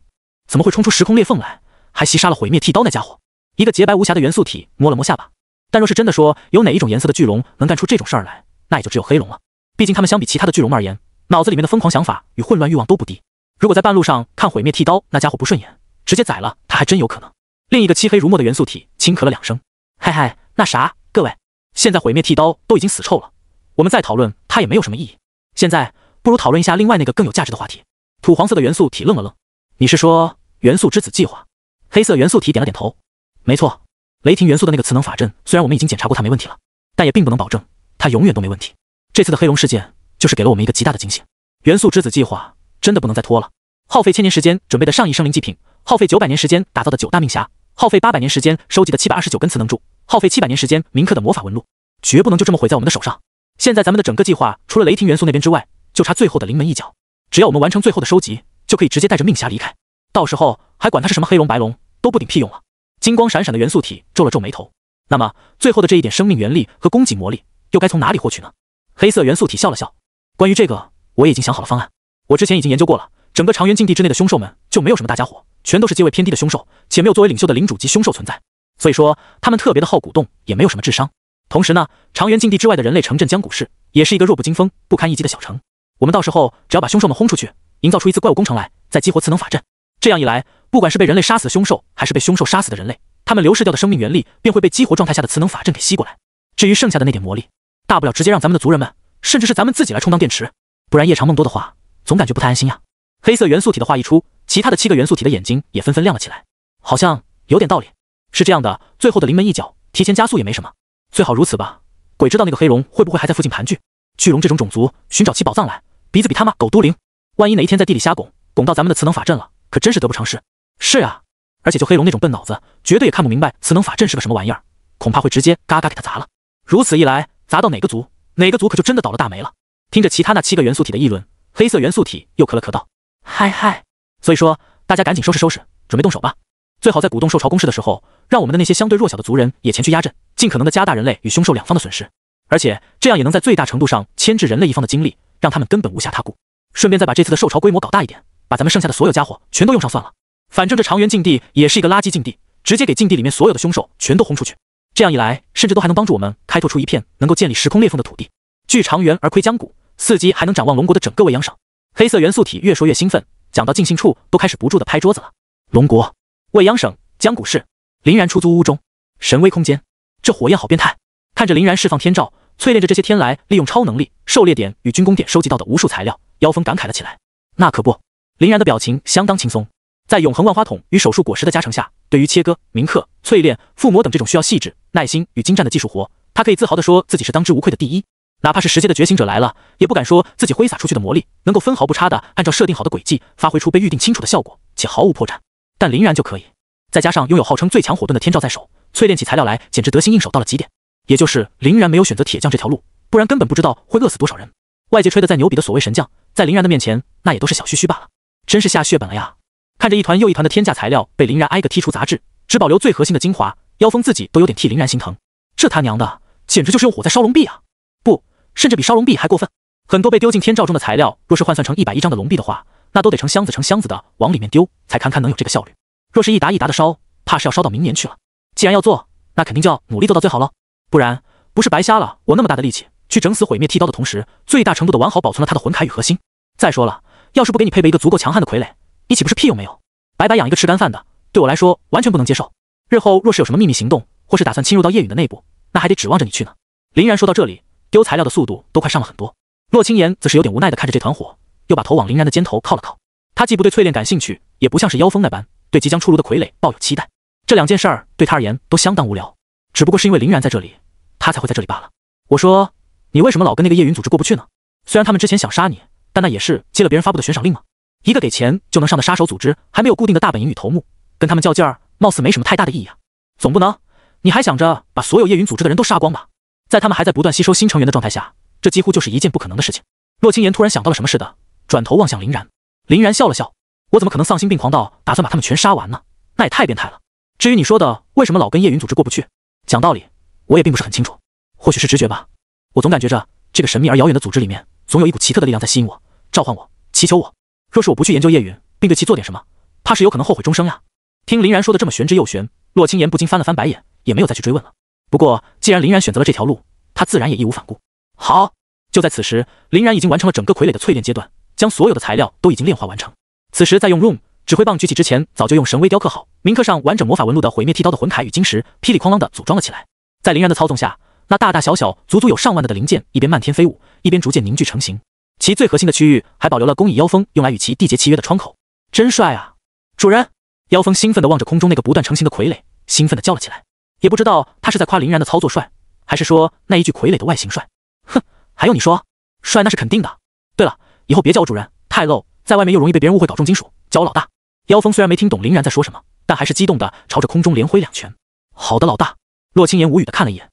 怎么会冲出时空裂缝来，还袭杀了毁灭剃刀那家伙？”一个洁白无瑕的元素体摸了摸下巴：“但若是真的说有哪一种颜色的巨龙能干出这种事儿来，那也就只有黑龙了。毕竟他们相比其他的巨龙而言，脑子里面的疯狂想法与混乱欲望都不低。如果在半路上看毁灭剃刀那家伙不顺眼，直接宰了他还真有可能。”另一个漆黑如墨的元素体轻咳了2声：“嗨嗨，那啥，各位，现在毁灭剃刀都已经死臭了，我们再讨论它也没有什么意义。现在不如讨论一下另外那个更有价值的话题。”土黄色的元素体愣了愣：“你是说元素之子计划？”黑色元素体点了点头：“没错，雷霆元素的那个磁能法阵，虽然我们已经检查过它没问题了，但也并不能保证它永远都没问题。这次的黑龙事件就是给了我们一个极大的惊喜。元素之子计划真的不能再拖了。耗费1000年时间准备的上亿生灵祭品，耗费900年时间打造的9大命匣，耗费800年时间收集的729根磁能柱，耗费700年时间铭刻的魔法纹路，绝不能就这么毁在我们的手上。现在咱们的整个计划除了雷霆元素那边之外，就差最后的临门一脚。只要我们完成最后的收集，就可以直接带着命匣离开，到时候还管它是什么黑龙白龙都不顶屁用了。”金光闪闪的元素体皱了皱眉头：“那么最后的这一点生命元力和供给魔力又该从哪里获取呢？”黑色元素体笑了笑：“关于这个我也已经想好了方案。我之前已经研究过了，整个长原禁地之内的凶兽们就没有什么大家伙，全都是阶位偏低的凶兽，且没有作为领袖的领主级凶兽存在，所以说他们特别的好鼓动，也没有什么智商。同时呢，长原禁地之外的人类城镇江谷市也是一个弱不禁风、不堪一击的小城。我们到时候只要把凶兽们轰出去，营造出一次怪物工程来，再激活磁能法阵，这样一来，不管是被人类杀死的凶兽，还是被凶兽杀死的人类，他们流逝掉的生命元力便会被激活状态下的磁能法阵给吸过来。至于剩下的那点魔力，大不了直接让咱们的族人们，甚至是咱们自己来充当电池，不然夜长梦多的话，总感觉不太安心呀。”黑色元素体的话一出，其他的7个元素体的眼睛也纷纷亮了起来，好像有点道理。是这样的，最后的临门一脚，提前加速也没什么，最好如此吧。鬼知道那个黑龙会不会还在附近盘踞？巨龙这种种族寻找其宝藏来，鼻子比他妈狗都灵。万一哪一天在地里瞎拱到咱们的磁能法阵了，可真是得不偿失。是啊，而且就黑龙那种笨脑子，绝对也看不明白磁能法阵是个什么玩意儿，恐怕会直接嘎嘎给他砸了。如此一来，砸到哪个族可就真的倒了大霉了。听着其他那7个元素体的议论，黑色元素体又咳了咳道：“嗨嗨，所以说大家赶紧收拾收拾，准备动手吧。最好在鼓动兽巢攻势的时候，让我们的那些相对弱小的族人也前去压阵，尽可能的加大人类与凶兽两方的损失，而且这样也能在最大程度上牵制人类一方的精力，让他们根本无暇他顾。顺便再把这次的兽巢规模搞大一点，把咱们剩下的所有家伙全都用上算了。反正这长原禁地也是一个垃圾禁地，直接给禁地里面所有的凶兽全都轰出去，这样一来，甚至都还能帮助我们开拓出一片能够建立时空裂缝的土地。据长原而窥江谷，4级还能展望龙国的整个未央省。”黑色元素体越说越兴奋，讲到尽兴处都开始不住的拍桌子了。龙国未央省江谷市林然出租屋中，神威空间，这火焰好变态。看着林然释放天照，淬炼着这些天来利用超能力、狩猎点与军工点收集到的无数材料，妖风感慨了起来。那可不，林然的表情相当轻松。在永恒万花筒与手术果实的加成下，对于切割、铭刻、淬炼、覆膜等这种需要细致、耐心与精湛的技术活，他可以自豪地说自己是当之无愧的第一。哪怕是10阶的觉醒者来了，也不敢说自己挥洒出去的魔力能够分毫不差地按照设定好的轨迹发挥出被预定清楚的效果，且毫无破绽。但林然就可以，再加上拥有号称最强火盾的天照在手，淬炼起材料来简直得心应手到了极点。也就是林然没有选择铁匠这条路，不然根本不知道会饿死多少人。外界吹得再牛逼的所谓神将，在林然的面前那也都是小须须罢了。真是下血本了呀！看着一团又一团的天价材料被林然挨个剔除杂质，只保留最核心的精华，妖风自己都有点替林然心疼。这他娘的简直就是用火在烧龙币啊！不，甚至比烧龙币还过分。很多被丢进天照中的材料，若是换算成110张的龙币的话，那都得成箱子的往里面丢，才堪能有这个效率。若是一沓的烧，怕是要烧到明年去了。既然要做，那肯定就要努力做到最好了，不然不是白瞎了我那么大的力气去整死毁灭剃刀的同时，最大程度的完好保存了他的魂铠与核心。再说了，要是不给你配备一个足够强悍的傀儡，你岂不是屁用没有？白白养一个吃干饭的，对我来说完全不能接受。日后若是有什么秘密行动，或是打算侵入到夜陨的内部，那还得指望着你去呢。林然说到这里，丢材料的速度都快上了很多。洛清言则是有点无奈地看着这团火，又把头往林然的肩头靠了靠。他既不对淬炼感兴趣，也不像是妖风那般对即将出炉的傀儡抱有期待。这两件事儿对他而言都相当无聊，只不过是因为林然在这里，他才会在这里罢了。我说，你为什么老跟那个夜陨组织过不去呢？虽然他们之前想杀你，但那也是接了别人发布的悬赏令嘛。一个给钱就能上的杀手组织，还没有固定的大本营与头目，跟他们较劲儿，貌似没什么太大的意义啊。总不能你还想着把所有夜陨组织的人都杀光吧？在他们还在不断吸收新成员的状态下，这几乎就是一件不可能的事情。洛清言突然想到了什么似的，转头望向林然。林然笑了笑，我怎么可能丧心病狂到打算把他们全杀完呢？那也太变态了。至于你说的为什么老跟夜陨组织过不去，讲道理我也并不是很清楚，或许是直觉吧。我总感觉着这个神秘而遥远的组织里面，总有一股奇特的力量在吸引我，召唤我，祈求我。若是我不去研究夜陨，并对其做点什么，怕是有可能后悔终生呀。听林然说的这么玄之又玄，洛清言不禁翻了翻白眼，也没有再去追问了。不过既然林然选择了这条路，他自然也义无反顾。好，就在此时，林然已经完成了整个傀儡的淬炼阶段，将所有的材料都已经炼化完成。此时在用 Room 指挥棒举起之前，早就用神威雕刻好，铭刻上完整魔法纹路的毁灭剃刀的魂铠与晶石，噼里哐啷的组装了起来。在林然的操纵下，那大大小小足足有上万的零件一边漫天飞舞，一边逐渐凝聚成型。其最核心的区域还保留了供以妖风用来与其缔结契约的窗口。真帅啊，主人！妖风兴奋地望着空中那个不断成型的傀儡，兴奋地叫了起来。也不知道他是在夸林然的操作帅，还是说那一具傀儡的外形帅。哼，还用你说？帅那是肯定的。对了，以后别叫我主人，太 low， 在外面又容易被别人误会搞重金属，叫我老大。妖风虽然没听懂林然在说什么，但还是激动地朝着空中连挥2拳。好的，老大。洛清言无语地看了一眼。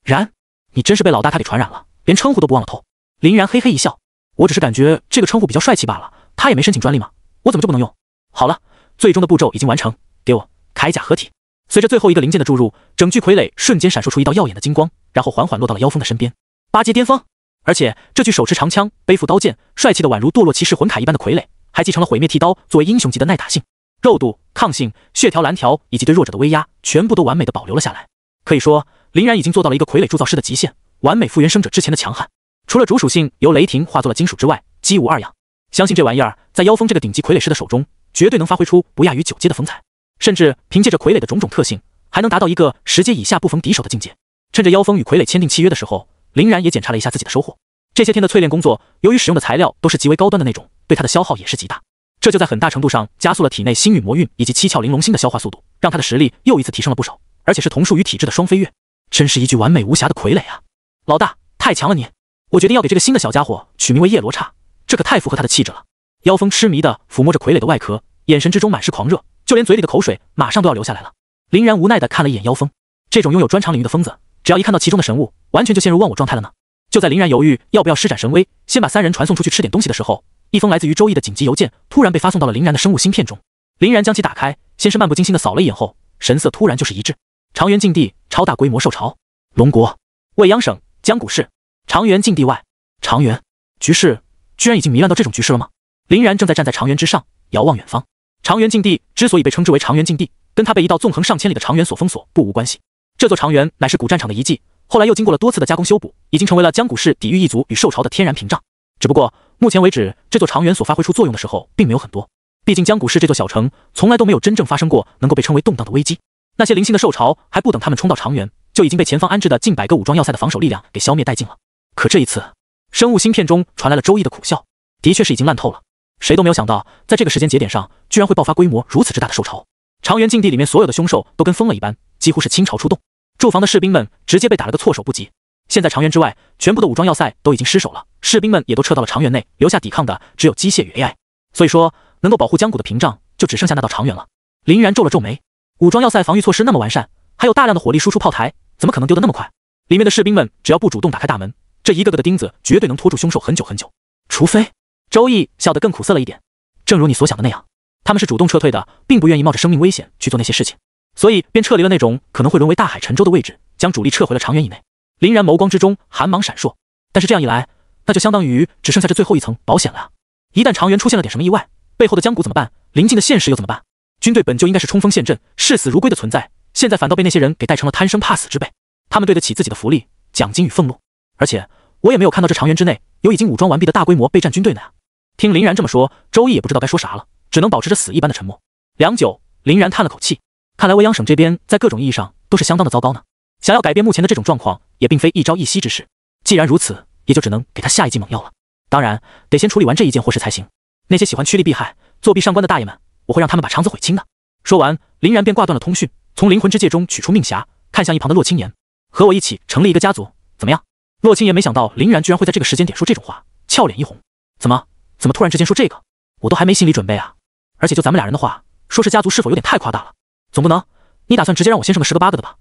然，你真是被老大他给传染了，连称呼都不忘了透。林然嘿嘿一笑，我只是感觉这个称呼比较帅气罢了，他也没申请专利嘛，我怎么就不能用？好了，最终的步骤已经完成，给我铠甲合体。随着最后一个零件的注入，整具傀儡瞬间闪烁出一道耀眼的金光，然后缓缓落到了妖风的身边。8阶巅峰，而且这具手持长枪、背负刀剑、帅气的宛如堕落骑士魂铠一般的傀儡，还继承了毁灭剃刀作为英雄级的耐打性、肉度、抗性、血条蓝条以及对弱者的威压，全部都完美的保留了下来。可以说，林然已经做到了一个傀儡铸造师的极限，完美复原生者之前的强悍。除了主属性由雷霆化作了金属之外，几无二样。相信这玩意儿在妖风这个顶级傀儡师的手中，绝对能发挥出不亚于9阶的风采，甚至凭借着傀儡的种种特性，还能达到一个10阶以下不逢敌手的境界。趁着妖风与傀儡签订契约的时候，林然也检查了一下自己的收获。这些天的淬炼工作，由于使用的材料都是极为高端的那种，对他的消耗也是极大，这就在很大程度上加速了体内星陨魔韵以及7窍玲珑心的消化速度，让他的实力又一次提升了不少，而且是同属于体质的双飞跃，真是一具完美无瑕的傀儡啊！老大，太强了你！我决定要给这个新的小家伙取名为叶罗刹，这可太符合他的气质了。妖风痴迷地抚摸着傀儡的外壳，眼神之中满是狂热，就连嘴里的口水马上都要流下来了。林然无奈地看了一眼妖风，这种拥有专长领域的疯子，只要一看到其中的神物，完全就陷入忘我状态了呢。就在林然犹豫要不要施展神威，先把3人传送出去吃点东西的时候，一封来自于周易的紧急邮件突然被发送到了林然的生物芯片中。林然将其打开，先是漫不经心地扫了一眼后，神色突然就是一滞。长原禁地超大规模受潮，龙国未央省江谷市长原禁地外。长原局势居然已经糜烂到这种局势了吗？林然正在站在长原之上，遥望远方。长原禁地之所以被称之为长原禁地，跟他被一道纵横上千里的长原所封锁不无关系。这座长原乃是古战场的遗迹，后来又经过了多次的加工修补，已经成为了江谷市抵御异族与受潮的天然屏障。只不过目前为止，这座长原所发挥出作用的时候并没有很多，毕竟江谷市这座小城从来都没有真正发生过能够被称为动荡的危机。那些零星的受潮还不等他们冲到长原，就已经被前方安置的近100个武装要塞的防守力量给消灭殆尽了。可这一次，生物芯片中传来了周易的苦笑，的确是已经烂透了。谁都没有想到，在这个时间节点上，居然会爆发规模如此之大的兽潮。长原禁地里面所有的凶兽都跟疯了一般，几乎是倾巢出动，驻防的士兵们直接被打了个措手不及。现在长原之外，全部的武装要塞都已经失守了，士兵们也都撤到了长原内，留下抵抗的只有机械与 AI。所以说，能够保护江谷的屏障就只剩下那道长原了。林然皱了皱眉，武装要塞防御措施那么完善，还有大量的火力输出炮台，怎么可能丢得那么快？里面的士兵们只要不主动打开大门，这一个个的钉子绝对能拖住凶兽很久很久。除非……周易笑得更苦涩了一点。正如你所想的那样，他们是主动撤退的，并不愿意冒着生命危险去做那些事情，所以便撤离了那种可能会沦为大海沉舟的位置，将主力撤回了长原以内。林然眸光之中寒芒闪烁，但是这样一来，那就相当于只剩下这最后一层保险了啊！一旦长原出现了点什么意外，背后的江谷怎么办？临近的现实又怎么办？军队本就应该是冲锋陷阵、视死如归的存在，现在反倒被那些人给带成了贪生怕死之辈。他们对得起自己的福利、奖金与俸禄，而且我也没有看到这长原之内有已经武装完毕的大规模备战军队呢呀。听林然这么说，周易也不知道该说啥了，只能保持着死一般的沉默。良久，林然叹了口气，看来未央省这边在各种意义上都是相当的糟糕呢。想要改变目前的这种状况，也并非一朝一夕之事。既然如此，也就只能给他下一剂猛药了。当然，得先处理完这一件祸事才行。那些喜欢趋利避害、作弊上官的大爷们，我会让他们把肠子悔青的。说完，林然便挂断了通讯，从灵魂之戒中取出命匣，看向一旁的洛青言：“和我一起成立一个家族，怎么样？”洛青言没想到林然居然会在这个时间点说这种话，俏脸一红：“怎么突然之间说这个？我都还没心理准备啊！而且就咱们俩人的话，说是家族是否有点太夸大了？总不能你打算直接让我先生个10个8个的吧？”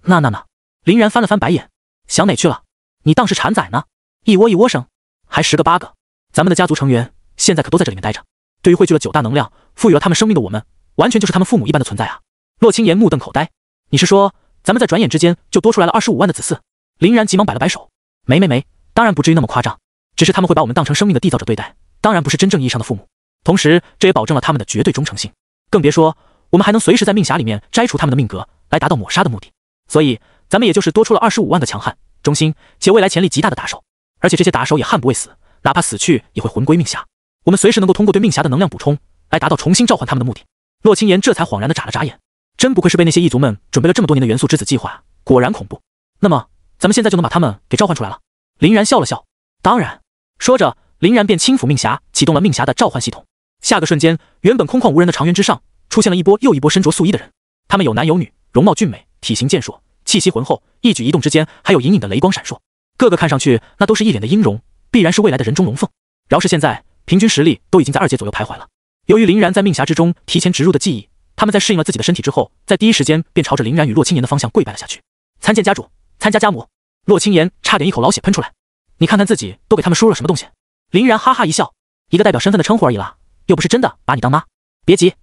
那，林然翻了翻白眼，想哪去了？你当是产崽呢？一窝生，还10个8个？咱们的家族成员现在可都在这里面待着。对于汇聚了9大能量、赋予了他们生命的我们，完全就是他们父母一般的存在啊！洛青言目瞪口呆，你是说咱们在转眼之间就多出来了25万的子嗣？林然急忙摆了摆手，没，当然不至于那么夸张，只是他们会把我们当成生命的缔造者对待，当然不是真正意义上的父母。同时，这也保证了他们的绝对忠诚性，更别说我们还能随时在命匣里面摘除他们的命格，来达到抹杀的目的。所以，咱们也就是多出了25万个强悍、忠心且未来潜力极大的打手，而且这些打手也悍不畏死，哪怕死去也会魂归命匣。我们随时能够通过对命匣的能量补充，来达到重新召唤他们的目的。洛青言这才恍然地眨了眨眼，真不愧是被那些异族们准备了这么多年的元素之子计划，果然恐怖。那么，咱们现在就能把他们给召唤出来了？林然笑了笑，当然。说着，林然便轻抚命匣，启动了命匣的召唤系统。下个瞬间，原本空旷无人的长原之上，出现了一波又一波身着素衣的人，他们有男有女，容貌俊美，体型健硕，气息浑厚，一举一动之间还有隐隐的雷光闪烁，个个看上去那都是一脸的音容，必然是未来的人中龙凤。饶是现在，平均实力都已经在2阶左右徘徊了。由于林然在命匣之中提前植入的记忆，他们在适应了自己的身体之后，在第一时间便朝着林然与洛青言的方向跪拜了下去。参见家主，参加家母。洛青言差点一口老血喷出来，你看看自己都给他们输入了什么东西？林然哈哈一笑，一个代表身份的称呼而已啦，又不是真的把你当妈。别急，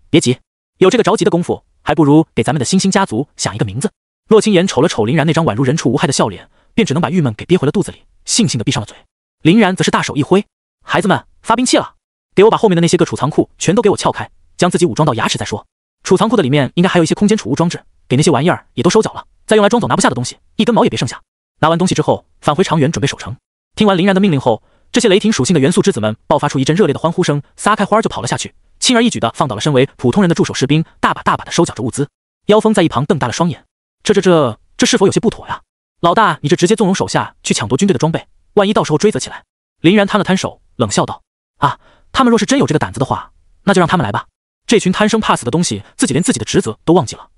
有这个着急的功夫，还不如给咱们的新兴家族想一个名字。洛青言瞅了瞅林然那张宛如人畜无害的笑脸，便只能把郁闷给憋回了肚子里，悻悻地闭上了嘴。林然则是大手一挥，孩子们发兵器了，给我把后面的那些个储藏库全都给我撬开，将自己武装到牙齿再说。储藏库的里面应该还有一些空间储物装置，给那些玩意儿也都收缴了，再用来装走拿不下的东西，一根毛也别剩下。拿完东西之后，返回长原准备守城。听完林然的命令后，这些雷霆属性的元素之子们爆发出一阵热烈的欢呼声，撒开花就跑了下去，轻而易举地放倒了身为普通人的驻守士兵，大把地收缴着物资。妖风在一旁瞪大了双眼，这是否有些不妥呀？老大，你这直接纵容手下去抢夺军队的装备，万一到时候追责起来。林然摊了摊手，冷笑道：啊，他们若是真有这个胆子的话，那就让他们来吧。这群贪生怕死的东西，自己连自己的职责都忘记了，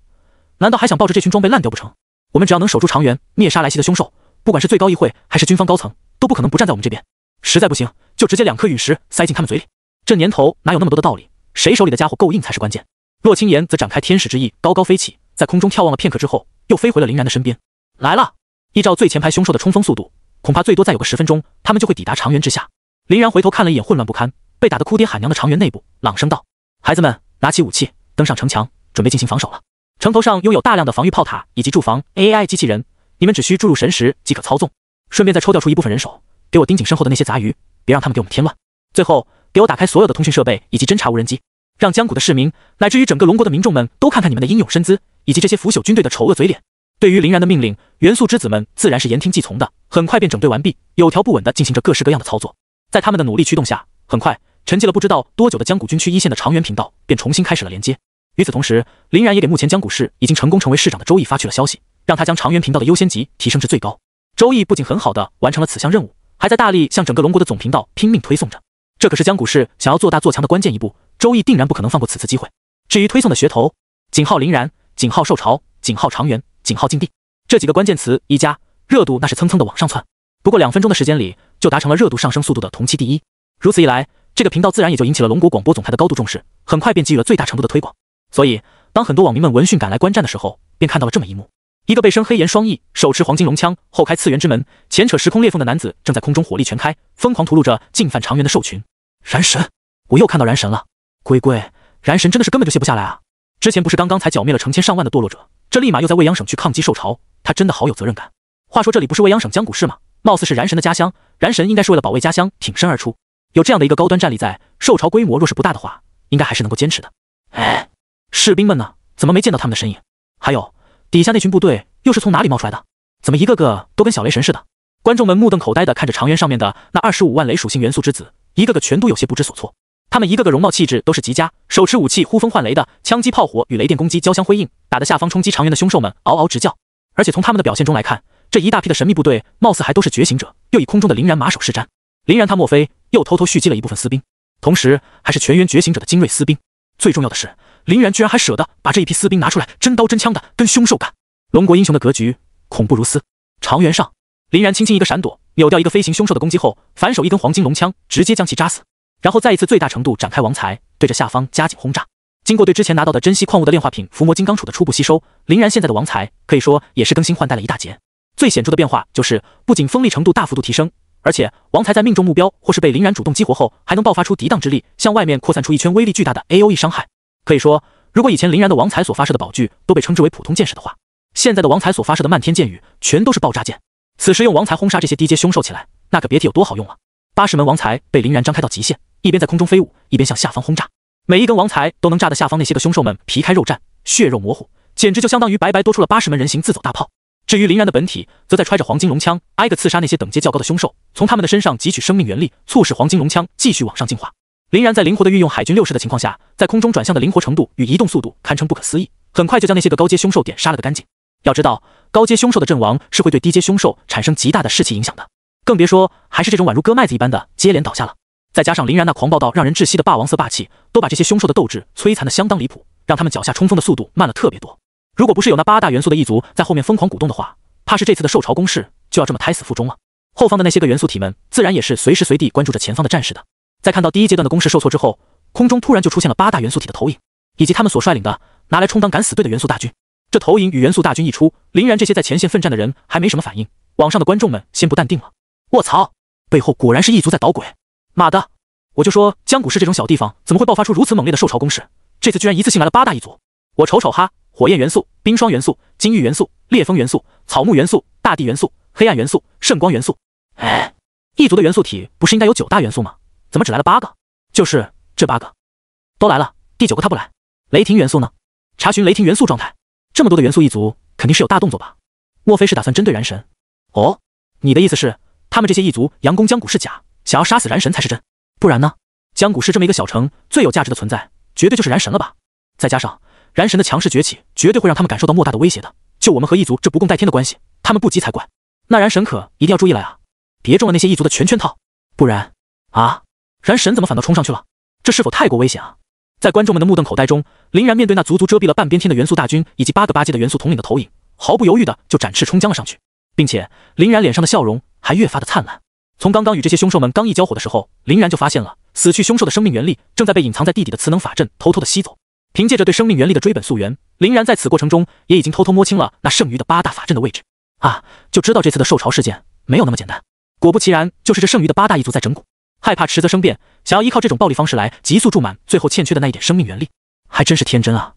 难道还想抱着这群装备烂掉不成？我们只要能守住长原，灭杀来袭的凶兽，不管是最高议会还是军方高层，都不可能不站在我们这边。实在不行，就直接2颗陨石塞进他们嘴里。这年头哪有那么多的道理？谁手里的家伙够硬才是关键。洛青言则展开天使之翼，高高飞起，在空中眺望了片刻之后，又飞回了林然的身边。来了，依照最前排凶兽的冲锋速度，恐怕最多再有个10分钟，他们就会抵达长原之下。林然回头看了一眼混乱不堪、被打得哭爹喊娘的长原内部，朗声道：孩子们，拿起武器，登上城墙，准备进行防守了。城头上拥有大量的防御炮塔以及驻防 AI 机器人，你们只需注入神识即可操纵。顺便再抽调出一部分人手，给我盯紧身后的那些杂鱼，别让他们给我们添乱。最后，给我打开所有的通讯设备以及侦察无人机，让江谷的市民乃至于整个龙国的民众们都看看你们的英勇身姿，以及这些腐朽军队的丑恶嘴脸。对于林然的命令，元素之子们自然是言听计从的，很快便整队完毕，有条不紊地进行着各式各样的操作。在他们的努力驱动下，很快沉寂了不知道多久的江谷军区一线的长原频道便重新开始了连接。与此同时，林然也给目前江谷市已经成功成为市长的周易发去了消息，让他将长原频道的优先级提升至最高。周易不仅很好地完成了此项任务，还在大力向整个龙国的总频道拼命推送着。这可是江古氏想要做大做强的关键一步，周易定然不可能放过此次机会。至于推送的噱头，井号凌然、井号受潮、井号长元、井号静帝这几个关键词一加，热度那是蹭蹭的往上窜。不过2分钟的时间里，就达成了热度上升速度的同期第一。如此一来，这个频道自然也就引起了龙国广播总台的高度重视，很快便给予了最大程度的推广。所以，当很多网民们闻讯赶来观战的时候，便看到了这么一幕：一个被生黑岩双翼，手持黄金龙枪，后开次元之门，前扯时空裂缝的男子正在空中火力全开，疯狂屠戮着进犯长元的兽群。燃神，我又看到燃神了！龟龟，燃神真的是根本就卸不下来啊！之前不是刚刚才剿灭了成千上万的堕落者，这立马又在未央省去抗击兽潮，他真的好有责任感。话说这里不是未央省江古市吗？貌似是燃神的家乡，燃神应该是为了保卫家乡挺身而出。有这样的一个高端战力在，兽潮规模若是不大的话，应该还是能够坚持的。哎，士兵们呢？怎么没见到他们的身影？还有底下那群部队又是从哪里冒出来的？怎么一个个都跟小雷神似的？观众们目瞪口呆地看着长原上面的那25万雷属性元素之子，一个个全都有些不知所措。他们一个个容貌气质都是极佳，手持武器呼风唤雷的，枪击炮火与雷电攻击交相辉映，打得下方冲击长原的凶兽们嗷嗷直叫。而且从他们的表现中来看，这一大批的神秘部队貌似还都是觉醒者，又以空中的凌然马首是瞻。凌然他莫非又偷偷蓄积了一部分私兵，同时还是全员觉醒者的精锐私兵。最重要的是，凌然居然还舍得把这一批私兵拿出来真刀真枪的跟凶兽干。龙国英雄的格局恐怖如斯。长原上，凌然轻轻一个闪躲，扭掉一个飞行凶兽的攻击后，反手一根黄金龙枪直接将其扎死，然后再一次最大程度展开王财，对着下方加紧轰炸。经过对之前拿到的珍稀矿物的炼化品伏魔金刚杵的初步吸收，凌然现在的王财可以说也是更新换代了一大截。最显著的变化就是不仅锋利程度大幅度提升，而且王财在命中目标或是被凌然主动激活后，还能爆发出抵挡之力，向外面扩散出一圈威力巨大的 AOE 伤害。可以说，如果以前凌然的王财所发射的宝具都被称之为普通箭矢的话，现在的王财所发射的漫天箭雨全都是爆炸箭。此时用王财轰杀这些低阶凶兽起来，那可别提有多好用了。80门王财被凌然张开到极限，一边在空中飞舞，一边向下方轰炸，每一根王财都能炸得下方那些个凶兽们皮开肉绽，血肉模糊，简直就相当于白白多出了80门人形自走大炮。至于凌然的本体，则在揣着黄金龙枪，挨个刺杀那些等阶较高的凶兽，从他们的身上汲取生命元力，促使黄金龙枪继续往上进化。凌然在灵活的运用海军6式的情况下，在空中转向的灵活程度与移动速度堪称不可思议，很快就将那些个高阶凶兽点杀了个干净。要知道，高阶凶兽的阵亡是会对低阶凶兽产生极大的士气影响的，更别说还是这种宛如割麦子一般的接连倒下了。再加上凌然那狂暴到让人窒息的霸王色霸气，都把这些凶兽的斗志摧残的相当离谱，让他们脚下冲锋的速度慢了特别多。如果不是有那8大元素的一族在后面疯狂鼓动的话，怕是这次的兽潮攻势就要这么胎死腹中了。后方的那些个元素体们自然也是随时随地关注着前方的战事的。在看到第一阶段的攻势受挫之后，空中突然就出现了8大元素体的投影，以及他们所率领的拿来充当敢死队的元素大军。这投影与元素大军一出，凌然这些在前线奋战的人还没什么反应，网上的观众们先不淡定了。卧槽，背后果然是异族在捣鬼！妈的，我就说江古市这种小地方怎么会爆发出如此猛烈的兽潮攻势？这次居然一次性来了8大异族！我瞅瞅哈，火焰元素、冰霜元素、金玉元素、烈风元素、草木元素、大地元素、黑暗元素、圣光元素。哎，异族的元素体不是应该有9大元素吗？怎么只来了8个？就是这8个都来了，第9个他不来。雷霆元素呢？查询雷霆元素状态。这么多的元素一族，肯定是有大动作吧？莫非是打算针对燃神？哦，你的意思是，他们这些异族佯攻江古是假，想要杀死燃神才是真？不然呢？江古是这么一个小城，最有价值的存在，绝对就是燃神了吧？再加上燃神的强势崛起，绝对会让他们感受到莫大的威胁的。就我们和异族这不共戴天的关系，他们不急才怪。那燃神可一定要注意了呀，别中了那些异族的拳套，不然啊，燃神怎么反倒冲上去了？这是否太过危险啊？在观众们的目瞪口呆中，凌然面对那足足遮蔽了半边天的元素大军以及8个8阶的元素统领的投影，毫不犹豫的就展翅冲将了上去，并且凌然脸上的笑容还越发的灿烂。从刚刚与这些凶兽们刚一交火的时候，凌然就发现了死去凶兽的生命元力正在被隐藏在地底的磁能法阵偷偷的吸走。凭借着对生命元力的追本溯源，凌然在此过程中也已经偷偷摸清了那剩余的8大法阵的位置啊，就知道这次的兽潮事件没有那么简单。果不其然，就是这剩余的8大一族在整蛊，害怕迟则生变，想要依靠这种暴力方式来急速注满最后欠缺的那一点生命元力，还真是天真啊！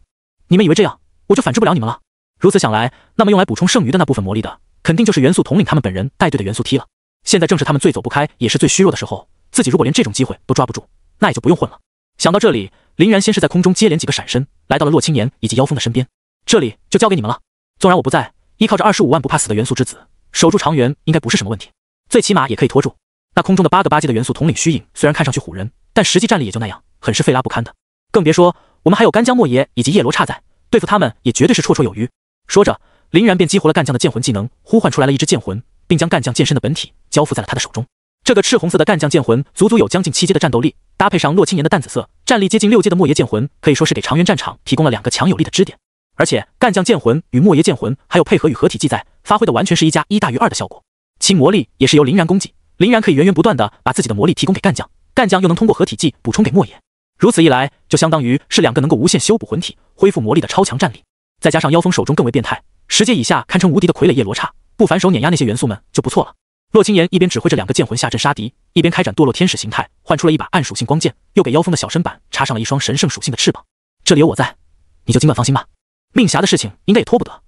你们以为这样我就反制不了你们了？如此想来，那么用来补充剩余的那部分魔力的，肯定就是元素统领他们本人带队的元素T了。现在正是他们最走不开，也是最虚弱的时候，自己如果连这种机会都抓不住，那也就不用混了。想到这里，凌然先是在空中接连几个闪身，来到了洛青年以及妖风的身边。这里就交给你们了，纵然我不在，依靠着25万不怕死的元素之子，守住长原应该不是什么问题，最起码也可以拖住。那空中的8个8阶的元素统领虚影，虽然看上去唬人，但实际战力也就那样，很是费拉不堪的。更别说我们还有干将莫邪以及叶罗刹在，对付他们也绝对是绰绰有余。说着，凌然便激活了干将的剑魂技能，呼唤出来了一只剑魂，并将干将剑身的本体交付在了他的手中。这个赤红色的干将剑魂足足有将近7阶的战斗力，搭配上洛青岩的淡紫色，战力接近6阶的莫邪剑魂，可以说是给长垣战场提供了2个强有力的支点。而且干将剑魂与莫邪剑魂还有配合与合体技在，发挥的完全是1+1大于2的效果。其魔力也是由林然供给，林然可以源源不断的把自己的魔力提供给干将，干将又能通过合体技补充给莫邪。如此一来，就相当于是2个能够无限修补魂体、恢复魔力的超强战力。再加上妖风手中更为变态，10阶以下堪称无敌的傀儡叶罗刹，不反手碾压那些元素们就不错了。洛青岩一边指挥着2个剑魂下阵杀敌，一边开展堕落天使形态，换出了一把暗属性光剑，又给妖风的小身板插上了一双神圣属性的翅膀。这里有我在，你就尽管放心吧。命匣的事情应该也拖不得，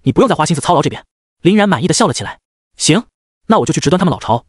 你不用再花心思操劳这边。林然满意的笑了起来。行，那我就去直端他们老巢，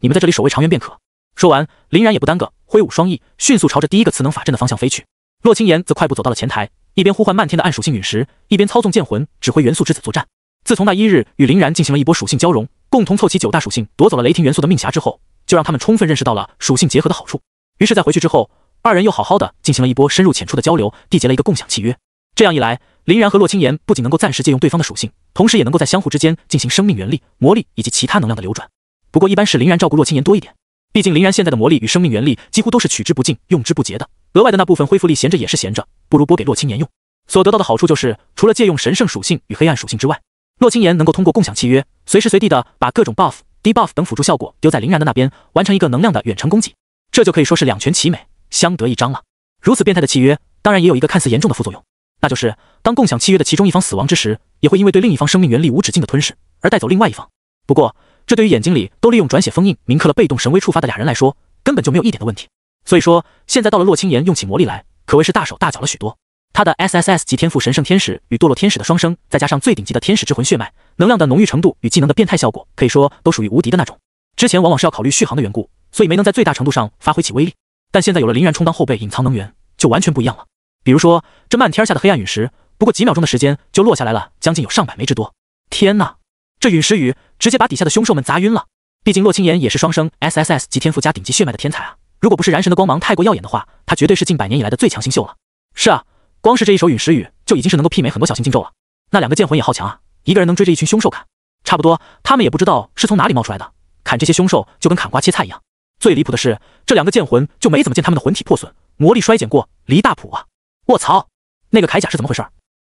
你们在这里守卫长垣便可。说完，林然也不耽搁，挥舞双翼，迅速朝着第一个磁能法阵的方向飞去。洛青岩则快步走到了前台，一边呼唤漫天的暗属性陨石，一边操纵剑魂指挥元素之子作战。自从那一日与林然进行了一波属性交融，共同凑齐9大属性夺走了雷霆元素的命匣之后，就让他们充分认识到了属性结合的好处。于是在回去之后，2人又好好的进行了一波深入浅出的交流，缔结了一个共享契约。这样一来，林然和洛青岩不仅能够暂时借用对方的属性，同时也能够在相互之间进行生命元力、魔力以及其他能量的流转。不过一般是林然照顾洛青岩多一点，毕竟林然现在的魔力与生命元力几乎都是取之不尽、用之不竭的，额外的那部分恢复力闲着也是闲着，不如拨给洛青岩用。所得到的好处就是，除了借用神圣属性与黑暗属性之外，洛青岩能够通过共享契约，随时随地的把各种 buff、debuff 等辅助效果丢在林然的那边，完成一个能量的远程供给，这就可以说是2全其美，相得益彰了。如此变态的契约，当然也有一个看似严重的副作用，那就是当共享契约的其中一方死亡之时，也会因为对另一方生命元力无止境的吞噬而带走另外一方。不过，这对于眼睛里都利用转血封印铭刻了被动神威触发的2人来说，根本就没有一点的问题。所以说，现在到了洛青岩用起魔力来，可谓是大手大脚了许多。他的 SSS 级天赋神圣天使与堕落天使的双生，再加上最顶级的天使之魂血脉，能量的浓郁程度与技能的变态效果，可以说都属于无敌的那种。之前往往是要考虑续航的缘故，所以没能在最大程度上发挥起威力。但现在有了林然充当后备隐藏能源，就完全不一样了。比如说这漫天下的黑暗陨石，不过几秒钟的时间就落下来了，将近有上百枚之多。天哪，这陨石雨直接把底下的凶兽们砸晕了。毕竟洛青岩也是双生 SSS 级天赋加顶级血脉的天才啊，如果不是燃神的光芒太过耀眼的话，他绝对是近100年以来的最强新秀了。是啊，光是这一手陨石雨就已经是能够媲美很多小型禁咒了。那2个剑魂也好强啊，一个人能追着一群凶兽砍，差不多他们也不知道是从哪里冒出来的，砍这些凶兽就跟砍瓜切菜一样。最离谱的是，这2个剑魂就没怎么见他们的魂体破损，魔力衰减过，离大谱啊！卧槽，那个铠甲是怎么回事？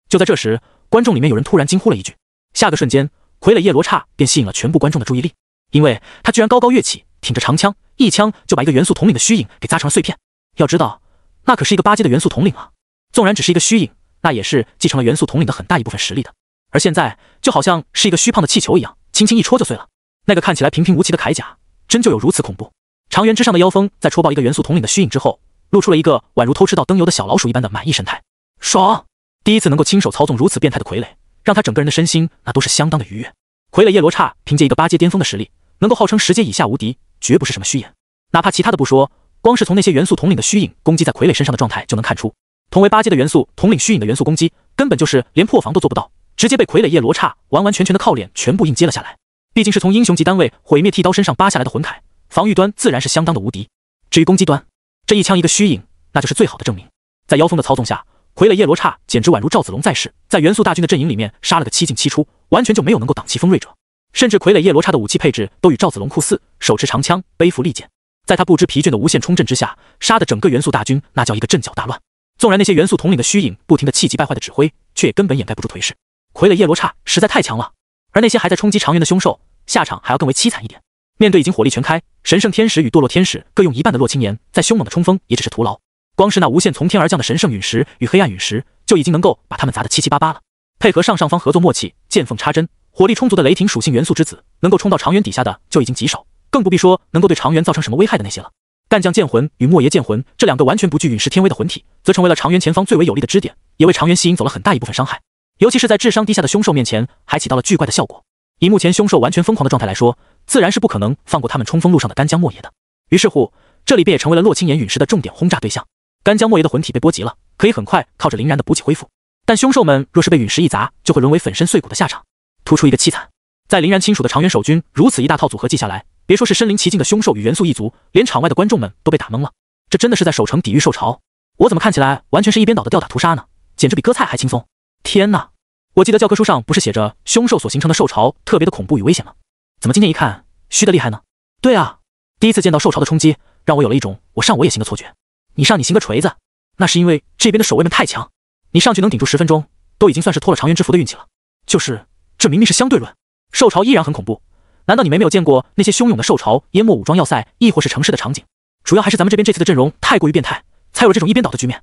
就在这时，观众里面有人突然惊呼了一句，下个瞬间，傀儡叶罗刹便吸引了全部观众的注意力，因为他居然高高跃起，挺着长枪，一枪就把一个元素统领的虚影给砸成了碎片。要知道，那可是一个8阶的元素统领啊！纵然只是一个虚影，那也是继承了元素统领的很大一部分实力的。而现在就好像是一个虚胖的气球一样，轻轻一戳就碎了。那个看起来平平无奇的铠甲，真就有如此恐怖？长垣之上的妖风在戳爆一个元素统领的虚影之后，露出了一个宛如偷吃到灯油的小老鼠一般的满意神态。爽！第一次能够亲手操纵如此变态的傀儡，让他整个人的身心那都是相当的愉悦。傀儡叶罗刹凭借一个8阶巅峰的实力，能够号称10阶以下无敌，绝不是什么虚言。哪怕其他的不说，光是从那些元素统领的虚影攻击在傀儡身上的状态就能看出，同为8阶的元素统领虚影的元素攻击，根本就是连破防都做不到，直接被傀儡叶罗刹完完全全的靠脸全部硬接了下来。毕竟是从英雄级单位毁灭剃刀身上扒下来的魂铠，防御端自然是相当的无敌。至于攻击端，这一枪一个虚影，那就是最好的证明。在妖风的操纵下，傀儡叶罗刹简直宛如赵子龙在世，在元素大军的阵营里面杀了个7进7出，完全就没有能够挡其锋锐者。甚至傀儡叶罗刹的武器配置都与赵子龙酷似，手持长枪，背负利剑，在他不知疲倦的无限冲阵之下，杀的整个元素大军那叫一个阵脚大乱。纵然那些元素统领的虚影不停的气急败坏的指挥，却也根本掩盖不住颓势。傀儡叶罗刹实在太强了，而那些还在冲击长垣的凶兽，下场还要更为凄惨一点。面对已经火力全开，神圣天使与堕落天使各用1半的洛青岩，再凶猛的冲锋也只是徒劳。光是那无限从天而降的神圣陨石与黑暗陨石，就已经能够把他们砸得七七八八了。配合上方合作默契，见缝插针，火力充足的雷霆属性元素之子，能够冲到长垣底下的就已经极少，更不必说能够对长垣造成什么危害的那些了。干将剑魂与莫邪剑魂这2个完全不惧陨石天威的魂体，则成为了长垣前方最为有力的支点，也为长垣吸引走了很大一部分伤害。尤其是在智商低下的凶兽面前，还起到了巨怪的效果。以目前凶兽完全疯狂的状态来说，自然是不可能放过他们冲锋路上的干将莫邪的。于是乎，这里便也成为了洛青岩陨石的重点轰炸对象。干将莫邪的魂体被波及了，可以很快靠着凌然的补给恢复，但凶兽们若是被陨石一砸，就会沦为粉身碎骨的下场，突出一个凄惨。在凌然亲属的长垣守军如此一大套组合计下来，别说是身临其境的凶兽与元素一族，连场外的观众们都被打懵了。这真的是在守城抵御兽潮？我怎么看起来完全是一边倒的吊打屠杀呢？简直比割菜还轻松！天哪！我记得教科书上不是写着凶兽所形成的兽潮特别的恐怖与危险吗？怎么今天一看虚的厉害呢？对啊，第一次见到受潮的冲击，让我有了一种我上我也行的错觉。你上你行个锤子，那是因为这边的守卫们太强，你上去能顶住10分钟，都已经算是托了长渊之福的运气了。就是这明明是相对论，受潮依然很恐怖。难道你们没有见过那些汹涌的受潮淹没武装要塞，亦或是城市的场景？主要还是咱们这边这次的阵容太过于变态，才有了这种一边倒的局面。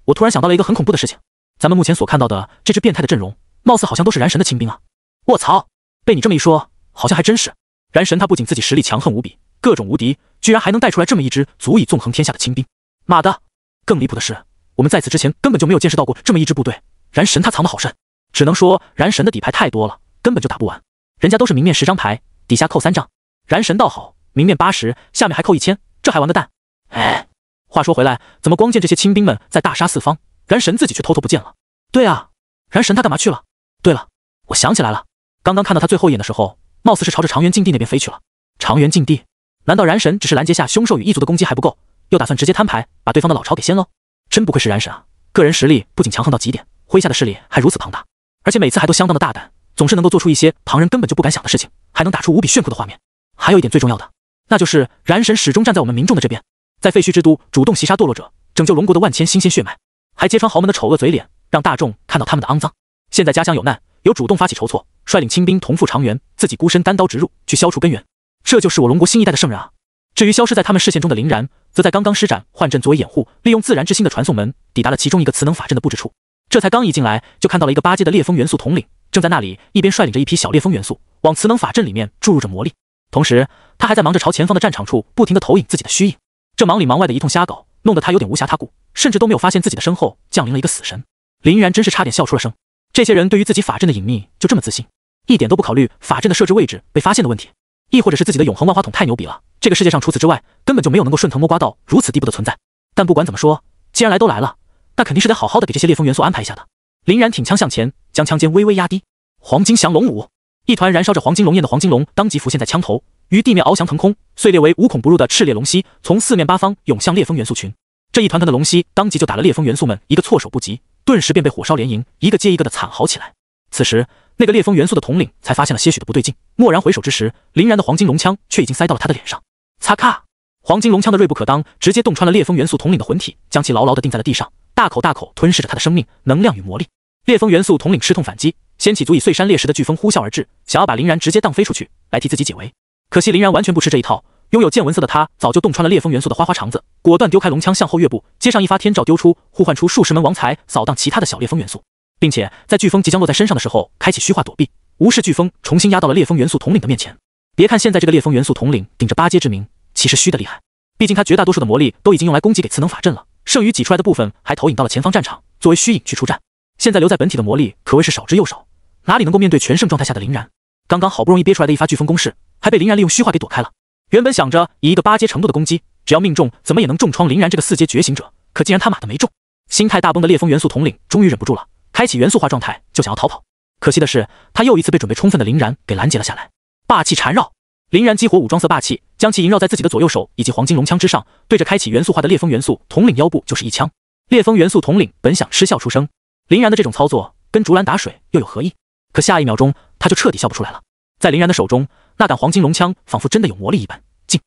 我突然想到了一个很恐怖的事情，咱们目前所看到的这支变态的阵容，貌似好像都是燃神的亲兵啊！卧槽，被你这么一说，好像还真是。燃神他不仅自己实力强横无比，各种无敌，居然还能带出来这么一支足以纵横天下的亲兵。妈的！更离谱的是，我们在此之前根本就没有见识到过这么一支部队，燃神他藏得好深，只能说燃神的底牌太多了，根本就打不完。人家都是明面10张牌，底下扣3张，燃神倒好，明面80，下面还扣1000，这还玩个蛋！哎，话说回来，怎么光见这些亲兵们在大杀四方，燃神自己却偷偷不见了？对啊，燃神他干嘛去了？对了，我想起来了，刚刚看到他最后一眼的时候，貌似是朝着长原禁地那边飞去了。长原禁地？难道燃神只是拦截下凶兽与异族的攻击还不够，又打算直接摊牌，把对方的老巢给掀喽？真不愧是燃神啊，个人实力不仅强横到极点，麾下的势力还如此庞大，而且每次还都相当的大胆，总是能够做出一些旁人根本就不敢想的事情，还能打出无比炫酷的画面。还有一点最重要的，那就是燃神始终站在我们民众的这边，在废墟之都主动袭杀堕落者，拯救龙国的万千新鲜血脉，还揭穿豪门的丑恶嘴脸，让大众看到他们的肮脏。现在家乡有难，有主动发起筹措，率领亲兵同赴长原，自己孤身单刀直入，去消除根源。这就是我龙国新一代的圣人啊！至于消失在他们视线中的林然，则在刚刚施展幻阵作为掩护，利用自然之心的传送门，抵达了其中一个磁能法阵的布置处。这才刚一进来，就看到了一个8阶的烈风元素统领，正在那里一边率领着一批小烈风元素往磁能法阵里面注入着魔力，同时他还在忙着朝前方的战场处不停地投影自己的虚影。这忙里忙外的一通瞎搞，弄得他有点无暇他顾，甚至都没有发现自己的身后降临了一个死神。林然真是差点笑出了声。这些人对于自己法阵的隐秘就这么自信，一点都不考虑法阵的设置位置被发现的问题，亦或者是自己的永恒万花筒太牛逼了，这个世界上除此之外根本就没有能够顺藤摸瓜到如此地步的存在。但不管怎么说，既然来都来了，那肯定是得好好的给这些烈风元素安排一下的。林然挺枪向前，将枪尖微微压低，黄金降龙舞，一团燃烧着黄金龙焰的黄金龙当即浮现在枪头，于地面翱翔腾空，碎裂为无孔不入的炽烈龙息，从四面八方涌向烈风元素群。这一团团的龙息当即就打了烈风元素们一个措手不及，顿时便被火烧连营，一个接一个的惨嚎起来。此时那个烈风元素的统领才发现了些许的不对劲，蓦然回首之时，林然的黄金龙枪却已经塞到了他的脸上。擦咔，黄金龙枪的锐不可当，直接洞穿了烈风元素统领的魂体，将其牢牢地钉在了地上，大口大口吞噬着他的生命、能量与魔力。烈风元素统领吃痛反击，掀起足以碎山裂石的飓风呼啸而至，想要把林然直接荡飞出去，来替自己解围。可惜林然完全不吃这一套，拥有见闻色的他早就洞穿了烈风元素的花花肠子，果断丢开龙枪向后跃步，接上一发天照丢出，呼唤出数十门王财扫荡其他的小烈风元素，并且在飓风即将落在身上的时候开启虚化躲避，无视飓风重新压到了烈风元素统领的面前。别看现在这个烈风元素统领顶着8阶之名，其实虚的厉害，毕竟他绝大多数的魔力都已经用来攻击给磁能法阵了，剩余挤出来的部分还投影到了前方战场，作为虚影去出战。现在留在本体的魔力可谓是少之又少，哪里能够面对全盛状态下的林然？刚刚好不容易憋出来的一发飓风攻势，还被林然利用虚化给躲开了。原本想着以一个8阶程度的攻击，只要命中怎么也能重创林然这个4阶觉醒者，可竟然他妈的没中。心态大崩的烈风元素统领终于忍不住了，开启元素化状态就想要逃跑。可惜的是，他又一次被准备充分的林然给拦截了下来。霸气缠绕，林然激活武装色霸气，将其萦绕在自己的左右手以及黄金龙枪之上，对着开启元素化的烈风元素统领腰部就是一枪。烈风元素统领本想嗤笑出声，林然的这种操作跟竹篮打水又有何异？可下一秒钟他就彻底笑不出来了。在林然的手中，那杆黄金龙枪仿佛真的有魔力一般，竟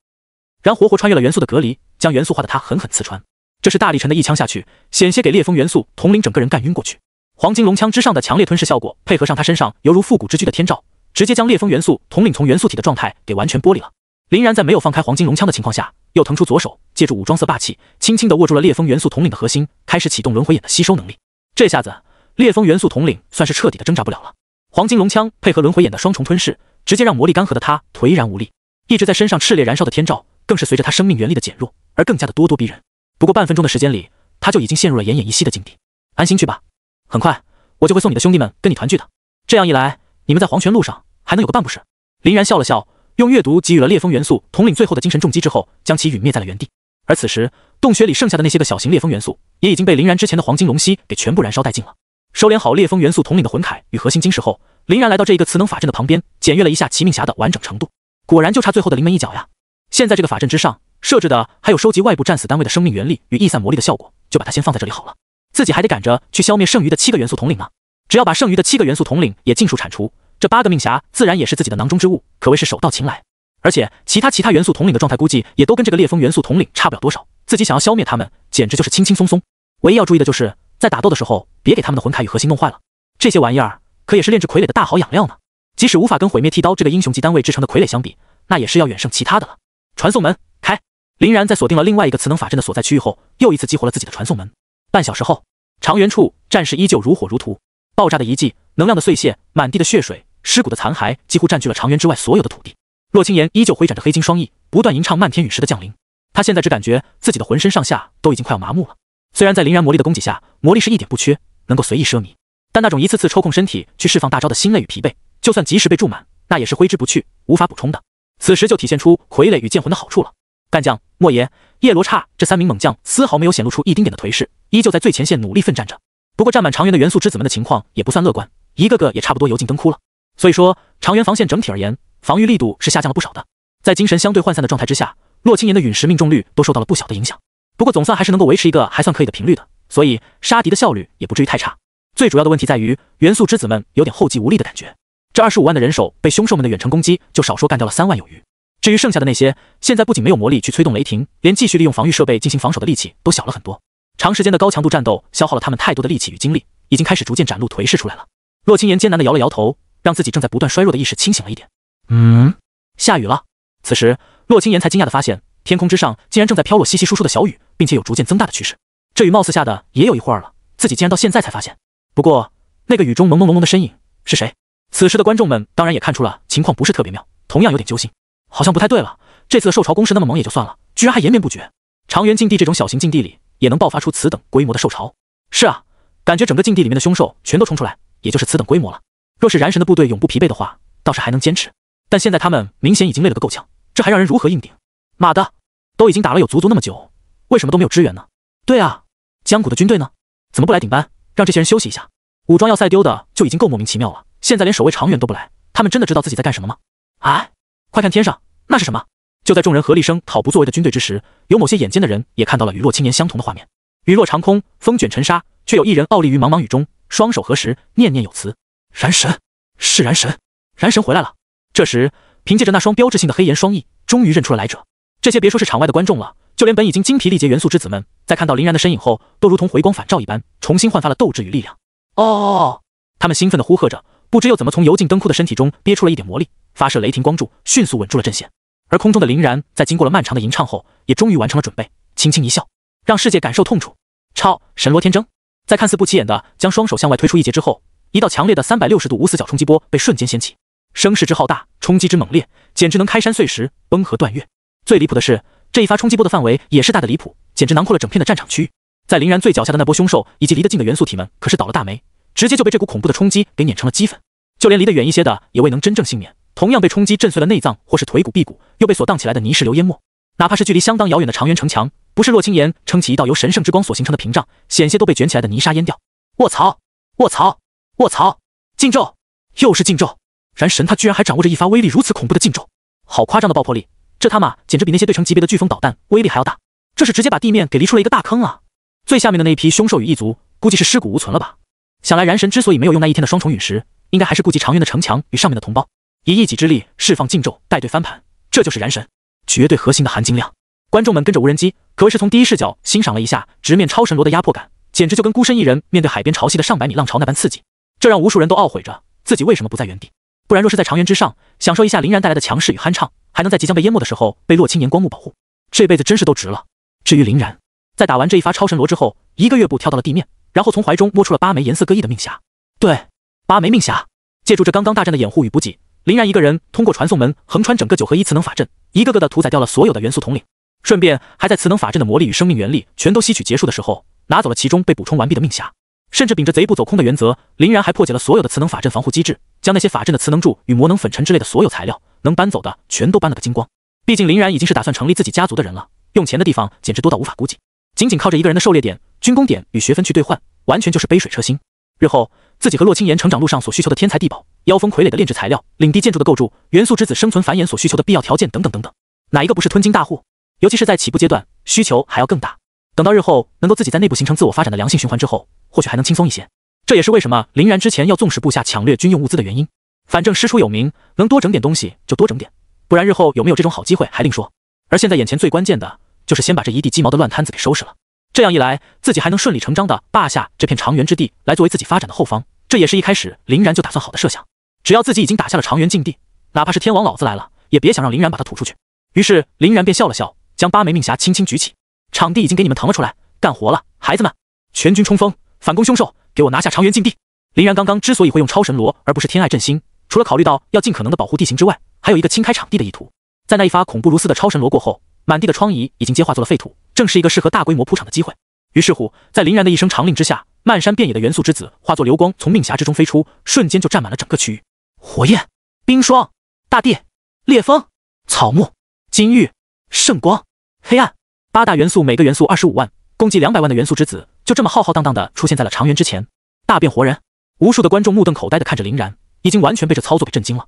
然活活穿越了元素的隔离，将元素化的他狠狠刺穿。这是大力沉的一枪下去，险些给烈风元素统领整个人干晕过去。黄金龙枪之上的强烈吞噬效果，配合上他身上犹如复古之躯的天照，直接将烈风元素统领从元素体的状态给完全剥离了。林然在没有放开黄金龙枪的情况下，又腾出左手，借助武装色霸气，轻轻地握住了烈风元素统领的核心，开始启动轮回眼的吸收能力。这下子，烈风元素统领算是彻底的挣扎不了了。黄金龙枪配合轮回眼的双重吞噬，直接让魔力干涸的他颓然无力。一直在身上炽烈燃烧的天照，更是随着他生命元力的减弱而更加的咄咄逼人。不过半分钟的时间里，他就已经陷入了奄奄一息的境地。安心去吧，很快我就会送你的兄弟们跟你团聚的。这样一来，你们在黄泉路上还能有个伴不是？林然笑了笑，用阅读给予了烈风元素统领最后的精神重击之后，将其陨灭在了原地。而此时，洞穴里剩下的那些个小型烈风元素，也已经被林然之前的黄金龙息给全部燃烧殆尽了。收敛好烈风元素统领的魂铠与核心晶石后，林然来到这一个磁能法阵的旁边，检阅了一下齐命匣的完整程度，果然就差最后的临门一脚呀。现在这个法阵之上设置的还有收集外部战死单位的生命元力与逸散魔力的效果，就把它先放在这里好了。自己还得赶着去消灭剩余的7个元素统领呢。只要把剩余的7个元素统领也尽数铲除，这8个命匣自然也是自己的囊中之物，可谓是手到擒来。而且其他元素统领的状态估计也都跟这个烈风元素统领差不了多少，自己想要消灭他们，简直就是轻轻松松。唯一要注意的就是在打斗的时候，别给他们的魂铠与核心弄坏了。这些玩意儿可也是炼制傀儡的大好养料呢。即使无法跟毁灭剃刀这个英雄级单位制成的傀儡相比，那也是要远胜其他的了。传送门开，林然在锁定了另外一个磁能法阵的所在区域后，又一次激活了自己的传送门。半小时后，长原处战事依旧如火如荼，爆炸的遗迹、能量的碎屑、满地的血水、尸骨的残骸，几乎占据了长原之外所有的土地。洛清言依旧挥展着黑金双翼，不断吟唱漫天陨石的降临。他现在只感觉自己的浑身上下都已经快要麻木了。虽然在林然魔力的供给下，魔力是一点不缺，能够随意奢靡，但那种一次次抽空身体去释放大招的心累与疲惫，就算及时被注满，那也是挥之不去，无法补充的。此时就体现出傀儡与剑魂的好处了。干将、莫邪、叶罗刹这3名猛将丝毫没有显露出一丁点的颓势，依旧在最前线努力奋战着。不过占满长原的元素之子们的情况也不算乐观，一个个也差不多油尽灯枯了。所以说，长原防线整体而言，防御力度是下降了不少的。在精神相对涣散的状态之下，洛清言的陨石命中率都受到了不小的影响。不过总算还是能够维持一个还算可以的频率的，所以杀敌的效率也不至于太差。最主要的问题在于元素之子们有点后继无力的感觉。这25万的人手被凶兽们的远程攻击就少说干掉了3万有余。至于剩下的那些，现在不仅没有魔力去催动雷霆，连继续利用防御设备进行防守的力气都小了很多。长时间的高强度战斗消耗了他们太多的力气与精力，已经开始逐渐展露颓势出来了。洛清言艰难地摇了摇头，让自己正在不断衰弱的意识清醒了一点。下雨了。此时洛清言才惊讶地发现，天空之上竟然正在飘落稀稀疏疏的小雨，并且有逐渐增大的趋势。这雨貌似下的也有一会儿了，自己竟然到现在才发现。不过那个雨中朦朦胧胧的身影是谁？此时的观众们当然也看出了情况不是特别妙，同样有点揪心。好像不太对了，这次的受潮攻势那么猛也就算了，居然还延绵不绝。长原禁地这种小型禁地里也能爆发出此等规模的受潮？是啊，感觉整个禁地里面的凶兽全都冲出来，也就是此等规模了。若是燃神的部队永不疲惫的话，倒是还能坚持，但现在他们明显已经累了个够呛，这还让人如何应顶？妈的，都已经打了有足足那么久，为什么都没有支援呢？对啊，江谷的军队呢？怎么不来顶班，让这些人休息一下？武装要塞丢的就已经够莫名其妙了，现在连守卫长远都不来，他们真的知道自己在干什么吗？哎，快看天上，那是什么？就在众人合力声讨不作为的军队之时，有某些眼尖的人也看到了与洛清言相同的画面。雨落长空，风卷尘沙，却有一人傲立于茫茫雨中，双手合十，念念有词。燃神，是燃神，燃神回来了。这时，凭借着那双标志性的黑岩双翼，终于认出了来者。这些别说是场外的观众了，就连本已经精疲力竭元素之子们，在看到林然的身影后，都如同回光返照一般，重新焕发了斗志与力量。哦！他们兴奋地呼喝着，不知又怎么从油尽灯枯的身体中憋出了一点魔力，发射雷霆光柱，迅速稳住了阵线。而空中的林然在经过了漫长的吟唱后，也终于完成了准备，轻轻一笑，让世界感受痛楚。超神罗天征，在看似不起眼的将双手向外推出一截之后，一道强烈的360度无死角冲击波被瞬间掀起，声势之浩大，冲击之猛烈，简直能开山碎石，崩河断岳。最离谱的是，这一发冲击波的范围也是大的离谱，简直囊括了整片的战场区域。在林然最脚下的那波凶兽以及离得近的元素体们，可是倒了大霉，直接就被这股恐怖的冲击给碾成了齑粉。就连离得远一些的，也未能真正幸免，同样被冲击震碎了内脏或是腿骨臂骨，又被所荡起来的泥石流淹没。哪怕是距离相当遥远的长原城墙，不是洛清言撑起一道由神圣之光所形成的屏障，险些都被卷起来的泥沙淹掉。卧槽！卧槽！卧槽！禁咒！又是禁咒！燃神他居然还掌握着一发威力如此恐怖的禁咒，好夸张的爆破力！这他妈简直比那些对城级别的飓风导弹威力还要大，这是直接把地面给离出了一个大坑啊！最下面的那一批凶兽与异族，估计是尸骨无存了吧？想来燃神之所以没有用那一天的双重陨石，应该还是顾及长原的城墙与上面的同胞，以一己之力释放禁咒，带队翻盘，这就是燃神绝对核心的含金量。观众们跟着无人机，可谓是从第一视角欣赏了一下直面超神罗的压迫感，简直就跟孤身一人面对海边潮汐的上百米浪潮那般刺激。这让无数人都懊悔着自己为什么不在原地，不然若是在长原之上享受一下林然带来的强势与酣畅，还能在即将被淹没的时候被洛清言光幕保护，这辈子真是都值了。至于林然，在打完这一发超神罗之后，一个跃步跳到了地面，然后从怀中摸出了8枚颜色各异的命匣。对，8枚命匣。借助着刚刚大战的掩护与补给，林然一个人通过传送门横穿整个9合1磁能法阵，一个个的屠宰掉了所有的元素统领，顺便还在磁能法阵的魔力与生命原力全都吸取结束的时候，拿走了其中被补充完毕的命匣。甚至秉着贼不走空的原则，林然还破解了所有的磁能法阵防护机制，将那些法阵的磁能柱与魔能粉尘之类的所有材料能搬走的全都搬了个精光。毕竟林然已经是打算成立自己家族的人了，用钱的地方简直多到无法估计，仅仅靠着一个人的狩猎点、军功点与学分去兑换，完全就是杯水车薪。日后自己和洛清言成长路上所需求的天材地宝、妖风傀儡的炼制材料、领地建筑的构筑、元素之子生存繁衍所需求的必要条件等等等等，哪一个不是吞金大户？尤其是在起步阶段，需求还要更大。等到日后能够自己在内部形成自我发展的良性循环之后，或许还能轻松一些。这也是为什么林然之前要纵使部下抢掠军用物资的原因。反正师出有名，能多整点东西就多整点，不然日后有没有这种好机会还另说。而现在眼前最关键的就是先把这一地鸡毛的乱摊子给收拾了，这样一来，自己还能顺理成章地霸下这片长原之地，来作为自己发展的后方。这也是一开始林然就打算好的设想。只要自己已经打下了长原禁地，哪怕是天王老子来了，也别想让林然把他吐出去。于是林然便笑了笑，将8枚命匣轻轻举起，场地已经给你们腾了出来，干活了，孩子们，全军冲锋，反攻凶兽，给我拿下长原禁地。林然刚刚之所以会用超神罗而不是天爱振兴，除了考虑到要尽可能的保护地形之外，还有一个清开场地的意图。在那一发恐怖如斯的超神罗过后，满地的疮痍已经皆化作了废土，正是一个适合大规模铺场的机会。于是乎，在林然的一声长令之下，漫山遍野的元素之子化作流光从命匣之中飞出，瞬间就占满了整个区域。火焰、冰霜、大地、烈风、草木、金玉、圣光、黑暗，8大元素，每个元素25万，共计200万的元素之子就这么浩浩荡荡的出现在了长原之前，大变活人。无数的观众目瞪口呆的看着林然，已经完全被这操作给震惊了。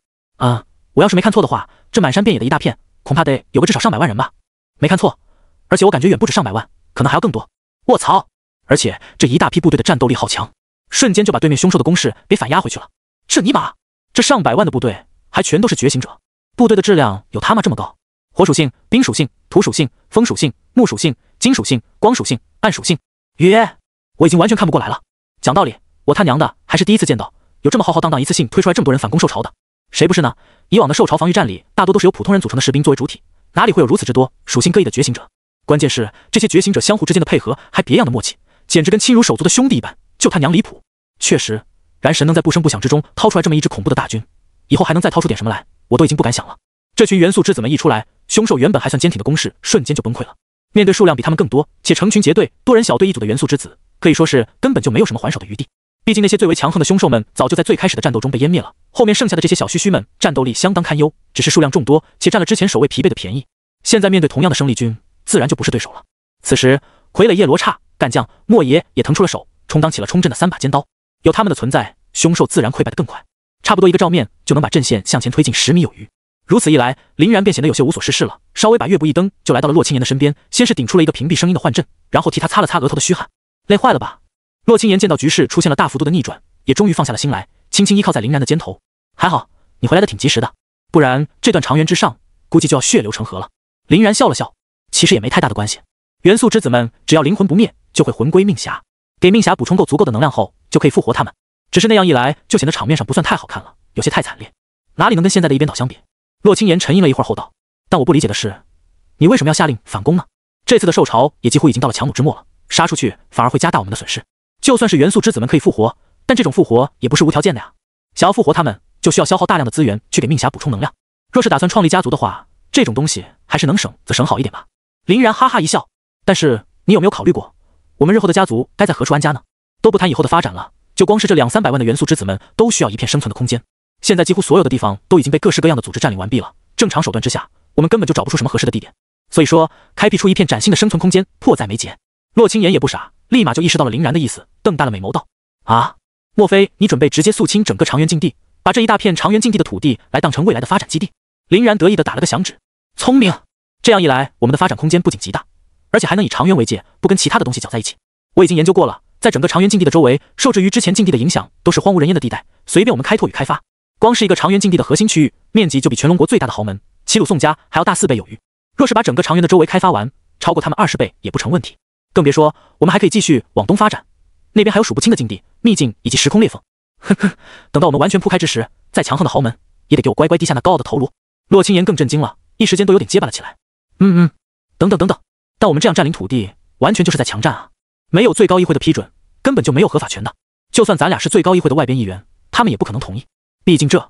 我要是没看错的话，这满山遍野的一大片，恐怕得有个至少上百万人吧？没看错，而且我感觉远不止上百万，可能还要更多。卧槽！而且这一大批部队的战斗力好强，瞬间就把对面凶兽的攻势给反压回去了。这尼玛，这上百万的部队还全都是觉醒者，部队的质量有他妈这么高？火属性、冰属性、土属性、风属性、木属性、金属性、光属性、暗属性，我已经完全看不过来了。讲道理，我他娘的还是第一次见到有这么浩浩荡荡一次性推出来这么多人反攻兽巢的。谁不是呢？以往的兽巢防御战里，大多都是由普通人组成的士兵作为主体，哪里会有如此之多属性各异的觉醒者？关键是这些觉醒者相互之间的配合还别样的默契，简直跟亲如手足的兄弟一般，就他娘离谱。确实，燃神能在不声不响之中掏出来这么一支恐怖的大军，以后还能再掏出点什么来，我都已经不敢想了。这群元素之子们一出来，凶兽原本还算坚挺的攻势瞬间就崩溃了。面对数量比他们更多且成群结队、多人小队一组的元素之子，可以说是根本就没有什么还手的余地。毕竟那些最为强横的凶兽们早就在最开始的战斗中被湮灭了，后面剩下的这些小须须们战斗力相当堪忧，只是数量众多且占了之前守卫疲惫的便宜。现在面对同样的生力军，自然就不是对手了。此时，傀儡叶罗刹、干将、莫爷也腾出了手，充当起了冲阵的3把尖刀。有他们的存在，凶兽自然溃败得更快，差不多一个照面就能把阵线向前推进10米有余。如此一来，林然便显得有些无所事事了，稍微把乐步一蹬，就来到了洛青岩的身边，先是顶出了一个屏蔽声音的幻阵，然后替他擦了擦额头的虚汗。累坏了吧？洛青岩见到局势出现了大幅度的逆转，也终于放下了心来，轻轻依靠在林然的肩头。还好，你回来的挺及时的，不然这段长原之上估计就要血流成河了。林然笑了笑，其实也没太大的关系，元素之子们只要灵魂不灭，就会魂归命匣，给命匣补充够足够的能量后，就可以复活他们。只是那样一来，就显得场面上不算太好看了，有些太惨烈，哪里能跟现在的一边倒相比？洛青岩沉吟了一会儿后道：“但我不理解的是，你为什么要下令反攻呢？这次的兽巢也几乎已经到了强弩之末了，杀出去反而会加大我们的损失。就算是元素之子们可以复活，但这种复活也不是无条件的呀。想要复活他们，就需要消耗大量的资源去给命匣补充能量。若是打算创立家族的话，这种东西还是能省则省好一点吧。”林然哈哈一笑：“但是你有没有考虑过，我们日后的家族该在何处安家呢？都不谈以后的发展了，就光是这200-300万的元素之子们，都需要一片生存的空间。现在几乎所有的地方都已经被各式各样的组织占领完毕了，正常手段之下，我们根本就找不出什么合适的地点。所以说，开辟出一片崭新的生存空间，迫在眉睫。”洛青岩也不傻，立马就意识到了林然的意思，瞪大了美眸道：“啊，莫非你准备直接肃清整个长原禁地，把这一大片长原禁地的土地来当成未来的发展基地？”林然得意地打了个响指：“聪明！这样一来，我们的发展空间不仅极大，而且还能以长原为界，不跟其他的东西搅在一起。我已经研究过了，在整个长原禁地的周围，受制于之前禁地的影响，都是荒无人烟的地带，随便我们开拓与开发。光是一个长原禁地的核心区域，面积就比全龙国最大的豪门齐鲁宋家还要大4倍有余。若是把整个长原的周围开发完，超过他们20倍也不成问题。更别说我们还可以继续往东发展，那边还有数不清的禁地、秘境以及时空裂缝。哼哼，等到我们完全铺开之时，再强横的豪门也得给我乖乖低下那高傲的头颅。”洛青岩更震惊了，一时间都有点结巴了起来。等等，但我们这样占领土地，完全就是在强占啊！没有最高议会的批准，根本就没有合法权的。就算咱俩是最高议会的外边议员，他们也不可能同意。毕竟这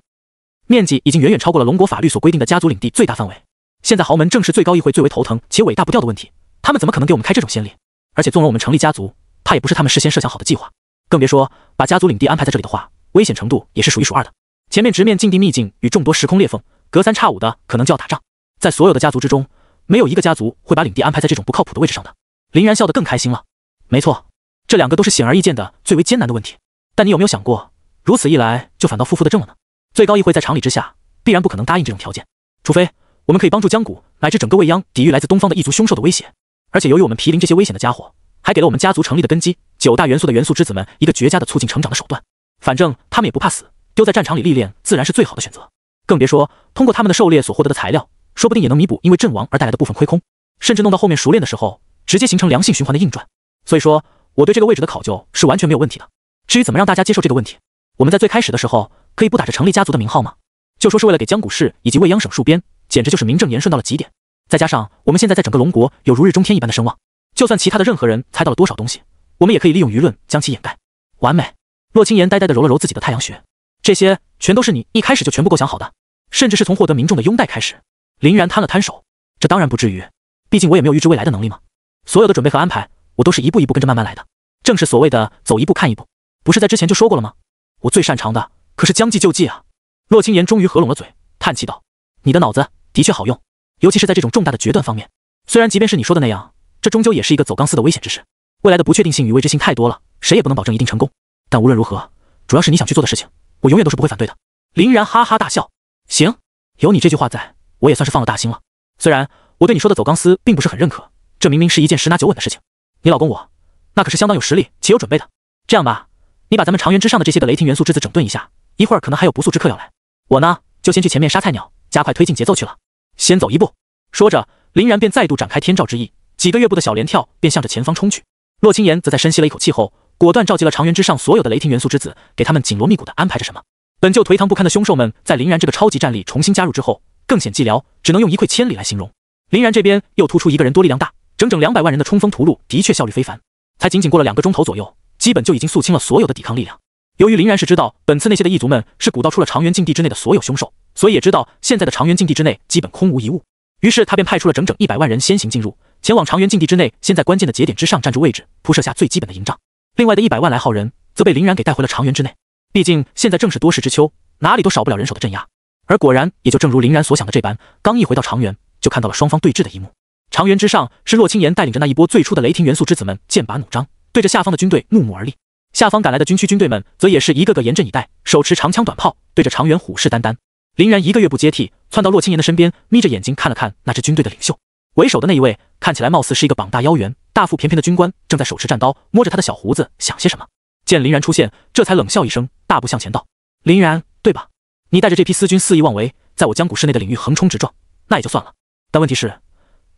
面积已经远远超过了龙国法律所规定的家族领地最大范围。现在豪门正是最高议会最为头疼且尾大不掉的问题，他们怎么可能给我们开这种先例？而且纵容我们成立家族，怕也不是他们事先设想好的计划。更别说把家族领地安排在这里的话，危险程度也是数一数二的。前面直面禁地秘境与众多时空裂缝，隔三差五的可能就要打仗。在所有的家族之中，没有一个家族会把领地安排在这种不靠谱的位置上的。林然笑得更开心了。没错，这2个都是显而易见的最为艰难的问题。但你有没有想过，如此一来就反倒负负得正了呢？最高议会在常理之下，必然不可能答应这种条件，除非我们可以帮助江谷乃至整个未央抵御来自东方的异族凶兽的威胁。而且由于我们毗邻这些危险的家伙，还给了我们家族成立的根基9大元素的元素之子们一个绝佳的促进成长的手段。反正他们也不怕死，丢在战场里历练自然是最好的选择。更别说通过他们的狩猎所获得的材料，说不定也能弥补因为阵亡而带来的部分亏空，甚至弄到后面熟练的时候，直接形成良性循环的硬赚。所以说，我对这个位置的考究是完全没有问题的。至于怎么让大家接受这个问题，我们在最开始的时候可以不打着成立家族的名号吗？就说是为了给江谷市以及未央省戍边，简直就是名正言顺到了极点。再加上我们现在在整个龙国有如日中天一般的声望，就算其他的任何人猜到了多少东西，我们也可以利用舆论将其掩盖。完美。洛清言呆呆地揉了揉自己的太阳穴，这些全都是你一开始就全部构想好的，甚至是从获得民众的拥戴开始。林然摊了摊手，这当然不至于，毕竟我也没有预知未来的能力嘛。所有的准备和安排，我都是一步一步跟着慢慢来的，正是所谓的走一步看一步。不是在之前就说过了吗？我最擅长的可是将计就计啊。洛清言终于合拢了嘴，叹气道：你的脑子的确好用，尤其是在这种重大的决断方面。虽然即便是你说的那样，这终究也是一个走钢丝的危险之事，未来的不确定性与未知性太多了，谁也不能保证一定成功。但无论如何，主要是你想去做的事情，我永远都是不会反对的。林然哈哈大笑，行，有你这句话在，我也算是放了大心了。虽然我对你说的走钢丝并不是很认可，这明明是一件十拿九稳的事情。你老公我，那可是相当有实力且有准备的。这样吧，你把咱们长原之上的这些个雷霆元素之子整顿一下，一会儿可能还有不速之客要来。我呢，就先去前面杀菜鸟，加快推进节奏去了。先走一步。说着，林然便再度展开天照之翼，几个月步的小连跳便向着前方冲去。洛清言则在深吸了一口气后，果断召集了长原之上所有的雷霆元素之子，给他们紧锣密鼓地安排着什么。本就颓唐不堪的凶兽们，在林然这个超级战力重新加入之后，更显寂寥，只能用一溃千里来形容。林然这边又突出一个人多力量大，整整200万人的冲锋屠戮，的确效率非凡。才仅过了2个钟头左右，基本就已经肃清了所有的抵抗力量。由于林然是知道本次那些的异族们是鼓捣出了长原禁地之内的所有凶兽，所以也知道现在的长原禁地之内基本空无一物。于是他便派出了整整100万人先行进入，前往长原禁地之内，先在关键的节点之上站住位置，铺设下最基本的营帐。另外的100万来号人则被林然给带回了长原之内。毕竟现在正是多事之秋，哪里都少不了人手的镇压。而果然，也就正如林然所想的这般，刚一回到长原，就看到了双方对峙的一幕。长原之上是洛清言带领着那一波最初的雷霆元素之子们剑拔弩张，对着下方的军队怒目而立。下方赶来的军区军队们则也是一个个严阵以待，手持长枪短炮，对着长原虎视眈眈。林然一个月不接替，窜到洛清言的身边，眯着眼睛看了看那支军队的领袖。为首的那一位看起来貌似是一个膀大腰圆、大腹便便的军官，正在手持战刀，摸着他的小胡子想些什么。见林然出现，这才冷笑一声，大步向前道：林然，对吧？你带着这批私军肆意妄为，在我江谷市内的领域横冲直撞，那也就算了。但问题是，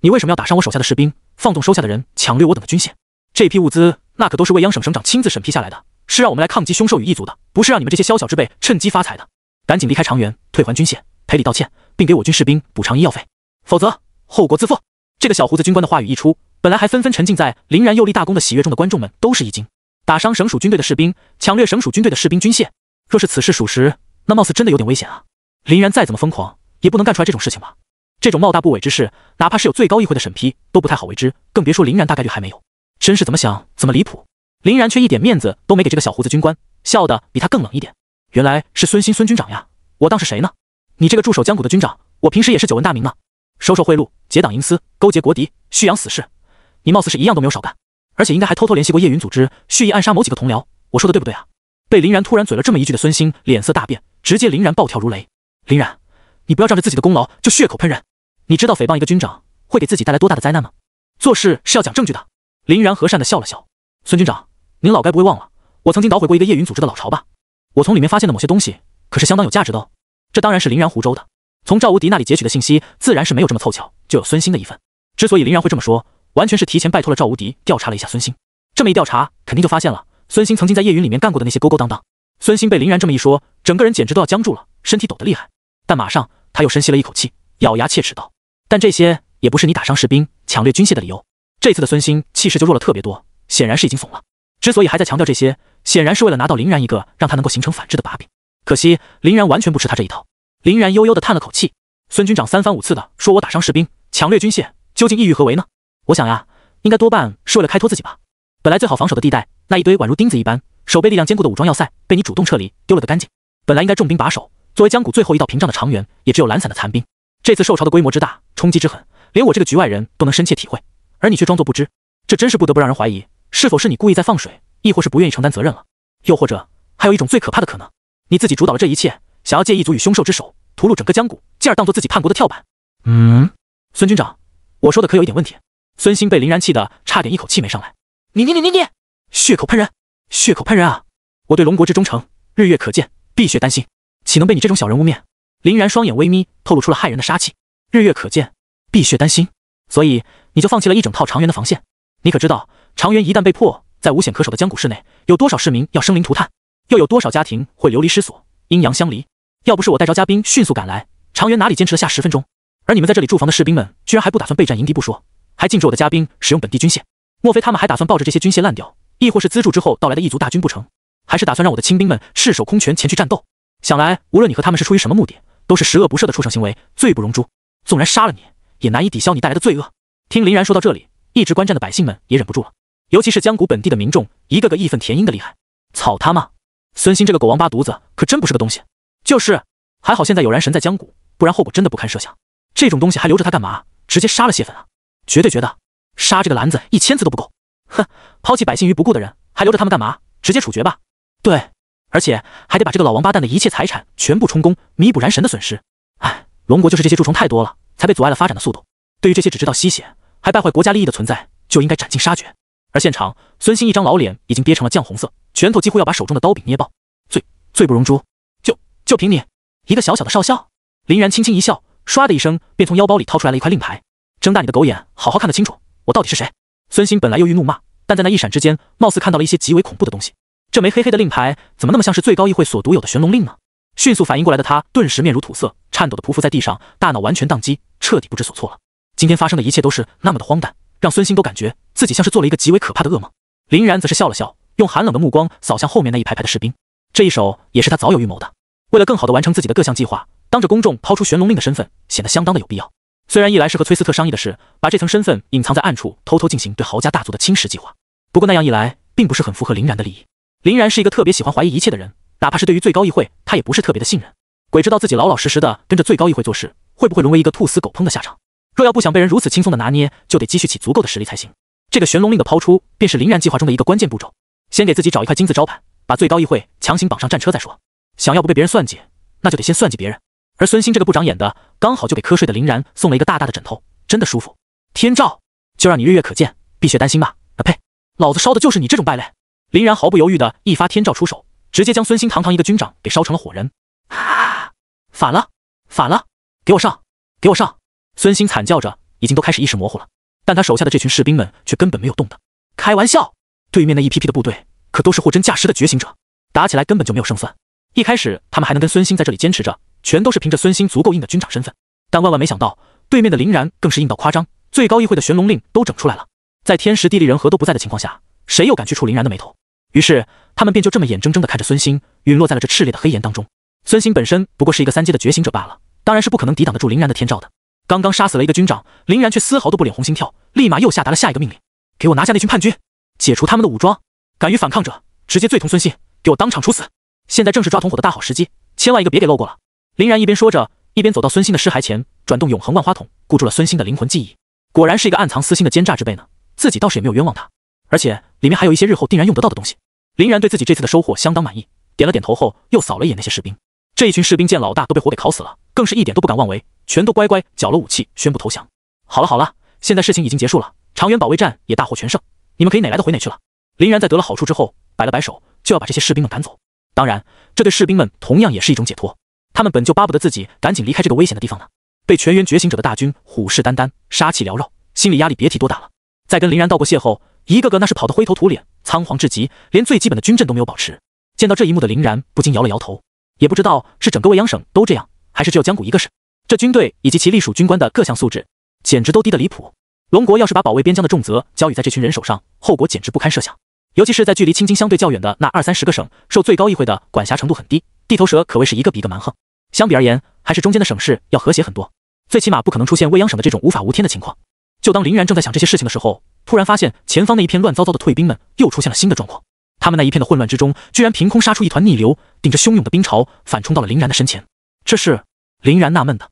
你为什么要打伤我手下的士兵，放纵手下的人抢掠我等的军械？这批物资那可都是未央省省长亲自审批下来的，是让我们来抗击凶兽与异族的，不是让你们这些宵小之辈趁机发财的。赶紧离开长原，退还军械，赔礼道歉，并给我军士兵补偿医药费，否则后果自负。这个小胡子军官的话语一出，本来还纷纷沉浸在林然又立大功的喜悦中的观众们都是一惊。打伤省属军队的士兵，抢掠省属军队的士兵军械，若是此事属实，那貌似真的有点危险啊。林然再怎么疯狂，也不能干出来这种事情吧？这种冒大不韪之事，哪怕是有最高议会的审批，都不太好为之，更别说林然大概率还没有。真是怎么想怎么离谱。林然却一点面子都没给这个小胡子军官，笑得比他更冷一点。原来是孙兴孙军长呀，我当是谁呢？你这个驻守江谷的军长，我平时也是久闻大名呢。收受贿赂，结党营私，勾结国敌，蓄养死士，你貌似是一样都没有少干，而且应该还偷偷联系过叶云组织，蓄意暗杀某几个同僚，我说的对不对啊？被林然突然嘴了这么一句的孙兴脸色大变，直接林然暴跳如雷。林然，你不要仗着自己的功劳就血口喷人，你知道诽谤一个军长会给自己带来多大的灾难吗？做事是要讲证据的。林然和善地笑了笑，孙军长，您老该不会忘了，我曾经捣毁过一个叶云组织的老巢吧？我从里面发现的某些东西可是相当有价值的哦。这当然是林然胡诌的，从赵无敌那里截取的信息自然是没有这么凑巧就有孙兴的一份。之所以林然会这么说，完全是提前拜托了赵无敌调查了一下孙兴，这么一调查肯定就发现了孙兴曾经在叶云里面干过的那些勾勾当当。孙兴被林然这么一说，整个人简直都要僵住了，身体抖得厉害。但马上他又深吸了一口气，咬牙切齿道：但这些也不是你打伤士兵抢掠军械的理由。这次的孙兴气势就弱了特别多，显然是已经怂了。之所以还在强调这些，显然是为了拿到林然一个让他能够形成反制的把柄。可惜林然完全不吃他这一套。林然悠悠地叹了口气，孙军长三番五次的说我打伤士兵，抢掠军械，究竟意欲何为呢？我想呀，应该多半是为了开脱自己吧。本来最好防守的地带，那一堆宛如钉子一般守备力量坚固的武装要塞，被你主动撤离，丢了个干净。本来应该重兵把守，作为江谷最后一道屏障的长原，也只有懒散的残兵。这次受潮的规模之大，冲击之狠，连我这个局外人都能深切体会，而你却装作不知，这真是不得不让人怀疑，是否是你故意在放水，亦或是不愿意承担责任了？又或者还有一种最可怕的可能，你自己主导了这一切，想要借异族与凶兽之手屠戮整个江谷，进而当做自己叛国的跳板。孙军长，我说的可有一点问题？孙兴被林然气得差点一口气没上来。你血口喷人，血口喷人啊！我对龙国之忠诚日月可见，碧血丹心，岂能被你这种小人污蔑？林然双眼微眯，透露出了骇人的杀气。日月可见，碧血丹心，所以你就放弃了一整套长垣的防线？你可知道，长垣一旦被破，在无险可守的江谷市内，有多少市民要生灵涂炭，又有多少家庭会流离失所，阴阳相离？要不是我带着嘉宾迅速赶来，长垣哪里坚持得下10分钟？而你们在这里驻防的士兵们，居然还不打算备战迎敌不说，还禁止我的嘉宾使用本地军械。莫非他们还打算抱着这些军械烂掉，亦或是资助之后到来的异族大军不成？还是打算让我的亲兵们赤手空拳前去战斗？想来，无论你和他们是出于什么目的，都是十恶不赦的畜生行为，罪不容诛。纵然杀了你，也难以抵消你带来的罪恶。听林然说到这里，一直观战的百姓们也忍不住了，尤其是江谷本地的民众，一个个义愤填膺的厉害。草他妈！孙兴这个狗王八犊子可真不是个东西。就是，还好现在有然神在江谷，不然后果真的不堪设想。这种东西还留着他干嘛？直接杀了泄愤啊！绝对觉得杀这个篮子1000次都不够。哼，抛弃百姓于不顾的人，还留着他们干嘛？直接处决吧。对，而且还得把这个老王八蛋的一切财产全部充公，弥补然神的损失。唉，龙国就是这些蛀虫太多了，才被阻碍了发展的速度。对于这些只知道吸血，还败坏国家利益的存在，就应该斩尽杀绝。而现场，孙兴一张老脸已经憋成了酱红色，拳头几乎要把手中的刀柄捏爆。罪不容诛，就凭你一个小小的少校？林然轻轻一笑，唰的一声便从腰包里掏出来了一块令牌。睁大你的狗眼，好好看得清楚，我到底是谁？孙兴本来又欲怒骂，但在那一闪之间，貌似看到了一些极为恐怖的东西。这枚黑黑的令牌怎么那么像是最高议会所独有的玄龙令呢？迅速反应过来的他顿时面如土色，颤抖的匍匐在地上，大脑完全宕机，彻底不知所措了。今天发生的一切都是那么的荒诞，让孙兴都感觉自己像是做了一个极为可怕的噩梦。林然则是笑了笑，用寒冷的目光扫向后面那一排排的士兵。这一手也是他早有预谋的，为了更好地完成自己的各项计划，当着公众抛出玄龙令的身份，显得相当的有必要。虽然一来是和崔斯特商议的是把这层身份隐藏在暗处，偷偷进行对豪家大族的侵蚀计划，不过那样一来，并不是很符合林然的利益。林然是一个特别喜欢怀疑一切的人，哪怕是对于最高议会，他也不是特别的信任。鬼知道自己老老实实的跟着最高议会做事，会不会沦为一个兔死狗烹的下场？若要不想被人如此轻松的拿捏，就得积蓄起足够的实力才行。这个玄龙令的抛出，便是林然计划中的一个关键步骤。先给自己找一块金字招牌，把最高议会强行绑上战车再说。想要不被别人算计，那就得先算计别人。而孙兴这个不长眼的，刚好就给瞌睡的林然送了一个大大的枕头，真的舒服。天照，就让你日月可见，碧血丹心吧。呸！老子烧的就是你这种败类！林然毫不犹豫的一发天照出手，直接将孙兴堂堂一个军长给烧成了火人。啊！反了！给我上！孙兴惨叫着，已经都开始意识模糊了。但他手下的这群士兵们却根本没有动的。开玩笑，对面那一批批的部队可都是货真价实的觉醒者，打起来根本就没有胜算。一开始他们还能跟孙兴在这里坚持着，全都是凭着孙兴足够硬的军长身份。但万万没想到，对面的林然更是硬到夸张，最高议会的玄龙令都整出来了。在天时地利人和都不在的情况下，谁又敢去触林然的眉头？于是他们便就这么眼睁睁地看着孙兴陨落在了这炽烈的黑岩当中。孙兴本身不过是一个3阶的觉醒者罢了，当然是不可能抵挡得住林然的天照的。刚刚杀死了一个军长，林然却丝毫都不脸红心跳，立马又下达了下一个命令：给我拿下那群叛军，解除他们的武装，敢于反抗者直接罪同孙兴，给我当场处死。现在正是抓同伙的大好时机，千万一个别给漏过了。林然一边说着，一边走到孙兴的尸骸前，转动永恒万花筒，固住了孙兴的灵魂记忆。果然是一个暗藏私心的奸诈之辈呢，自己倒是也没有冤枉他，而且里面还有一些日后定然用得到的东西。林然对自己这次的收获相当满意，点了点头后，又扫了一眼那些士兵。这一群士兵见老大都被火给烤死了，更是一点都不敢妄为，全都乖乖缴了武器，宣布投降。好了，现在事情已经结束了，长垣保卫战也大获全胜，你们可以哪来的回哪去了。林然在得了好处之后，摆了摆手，就要把这些士兵们赶走。当然，这对士兵们同样也是一种解脱，他们本就巴不得自己赶紧离开这个危险的地方呢。被全员觉醒者的大军虎视眈眈，杀气缭绕，心理压力别提多大了。在跟林然道过谢后，一个个那是跑得灰头土脸，仓皇至极，连最基本的军阵都没有保持。见到这一幕的林然不禁摇了摇头，也不知道是整个未央省都这样，还是只有江谷一个是。这军队以及其隶属军官的各项素质，简直都低得离谱。龙国要是把保卫边疆的重责交予在这群人手上，后果简直不堪设想。尤其是在距离青津相对较远的那20-30个省，受最高议会的管辖程度很低，地头蛇可谓是一个比一个蛮横。相比而言，还是中间的省市要和谐很多，最起码不可能出现未央省的这种无法无天的情况。就当林然正在想这些事情的时候，突然发现前方那一片乱糟糟的退兵们又出现了新的状况。他们那一片的混乱之中，居然凭空杀出一团逆流，顶着汹涌的冰潮反冲到了林然的身前。这是林然纳闷的，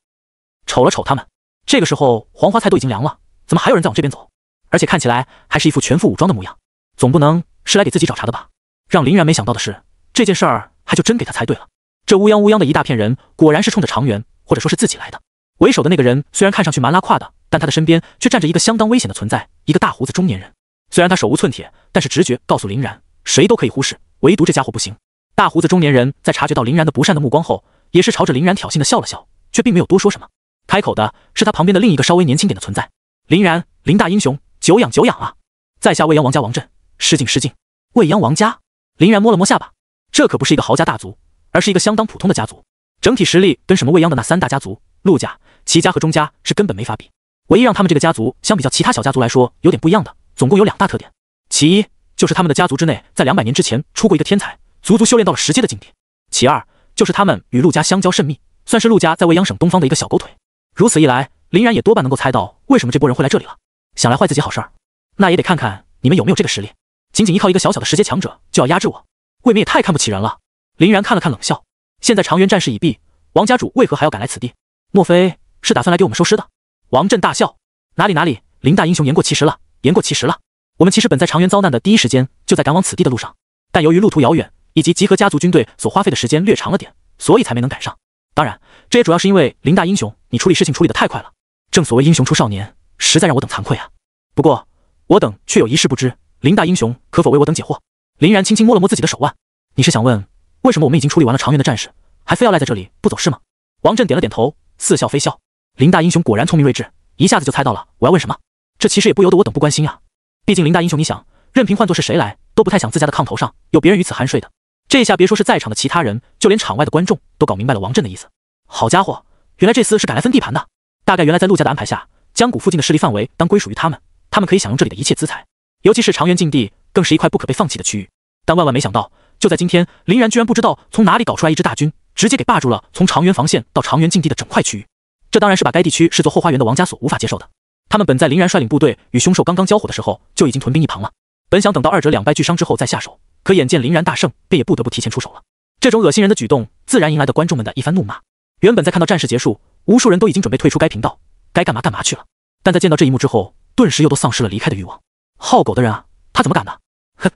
瞅了瞅他们，这个时候黄花菜都已经凉了，怎么还有人在往这边走？而且看起来还是一副全副武装的模样，总不能是来给自己找茬的吧？让林然没想到的是，这件事儿还就真给他猜对了。这乌泱的一大片人，果然是冲着长垣或者说是自己来的。为首的那个人虽然看上去蛮拉胯的，但他的身边却站着一个相当危险的存在，一个大胡子中年人。虽然他手无寸铁，但是直觉告诉林然，谁都可以忽视，唯独这家伙不行。大胡子中年人在察觉到林然的不善的目光后，也是朝着林然挑衅的笑了笑，却并没有多说什么。开口的是他旁边的另一个稍微年轻点的存在。林然，林大英雄，久仰久仰啊！在下未央王家王振，失敬失敬。未央王家？林然摸了摸下巴，这可不是一个豪家大族，而是一个相当普通的家族，整体实力跟什么未央的那3大家族陆家、齐家和钟家是根本没法比。唯一让他们这个家族相比较其他小家族来说有点不一样的，总共有2大特点。其一就是他们的家族之内在200年之前出过一个天才，足足修炼到了10阶的境地。其二就是他们与陆家相交甚密，算是陆家在未央省东方的一个小狗腿。如此一来，林然也多半能够猜到为什么这波人会来这里了。想来坏自己好事儿，那也得看看你们有没有这个实力。仅仅依靠一个小小的10阶强者就要压制我，未免也太看不起人了。林然看了看冷笑，现在长垣战事已毕，王家主为何还要赶来此地？莫非是打算来给我们收尸的？王振大笑，哪里，林大英雄言过其实了，言过其实了。我们其实本在长垣遭难的第一时间就在赶往此地的路上，但由于路途遥远以及集合家族军队所花费的时间略长了点，所以才没能赶上。当然，这也主要是因为林大英雄你处理事情处理得太快了，正所谓英雄出少年，实在让我等惭愧啊。不过我等却有一事不知，林大英雄可否为我等解惑？林然轻轻摸了摸自己的手腕，你是想问为什么我们已经处理完了长垣的战事，还非要赖在这里不走是吗？王振点了点头，似笑非笑。林大英雄果然聪明睿智，一下子就猜到了我要问什么。这其实也不由得我等不关心啊，毕竟林大英雄你想，任凭换作是谁来，都不太想自家的炕头上有别人与此酣睡的。这下别说是在场的其他人，就连场外的观众都搞明白了王振的意思。好家伙，原来这厮是赶来分地盘的。大概原来在陆家的安排下，江谷附近的势力范围当归属于他们，他们可以享用这里的一切资财，尤其是长垣禁地更是一块不可被放弃的区域。但万万没想到，就在今天，林然居然不知道从哪里搞出来一支大军，直接给霸住了从长垣防线到长垣禁地的整块区域。这当然是把该地区视作后花园的王家所无法接受的。他们本在林然率领部队与凶兽刚刚交火的时候就已经屯兵一旁了，本想等到2者两败俱伤之后再下手，可眼见林然大胜，便也不得不提前出手了。这种恶心人的举动自然迎来的观众们的一番怒骂。原本在看到战事结束，无数人都已经准备退出该频道，该干嘛干嘛去了，但在见到这一幕之后，顿时又都丧失了离开的欲望。好狗的人啊，他怎么敢呢？哼，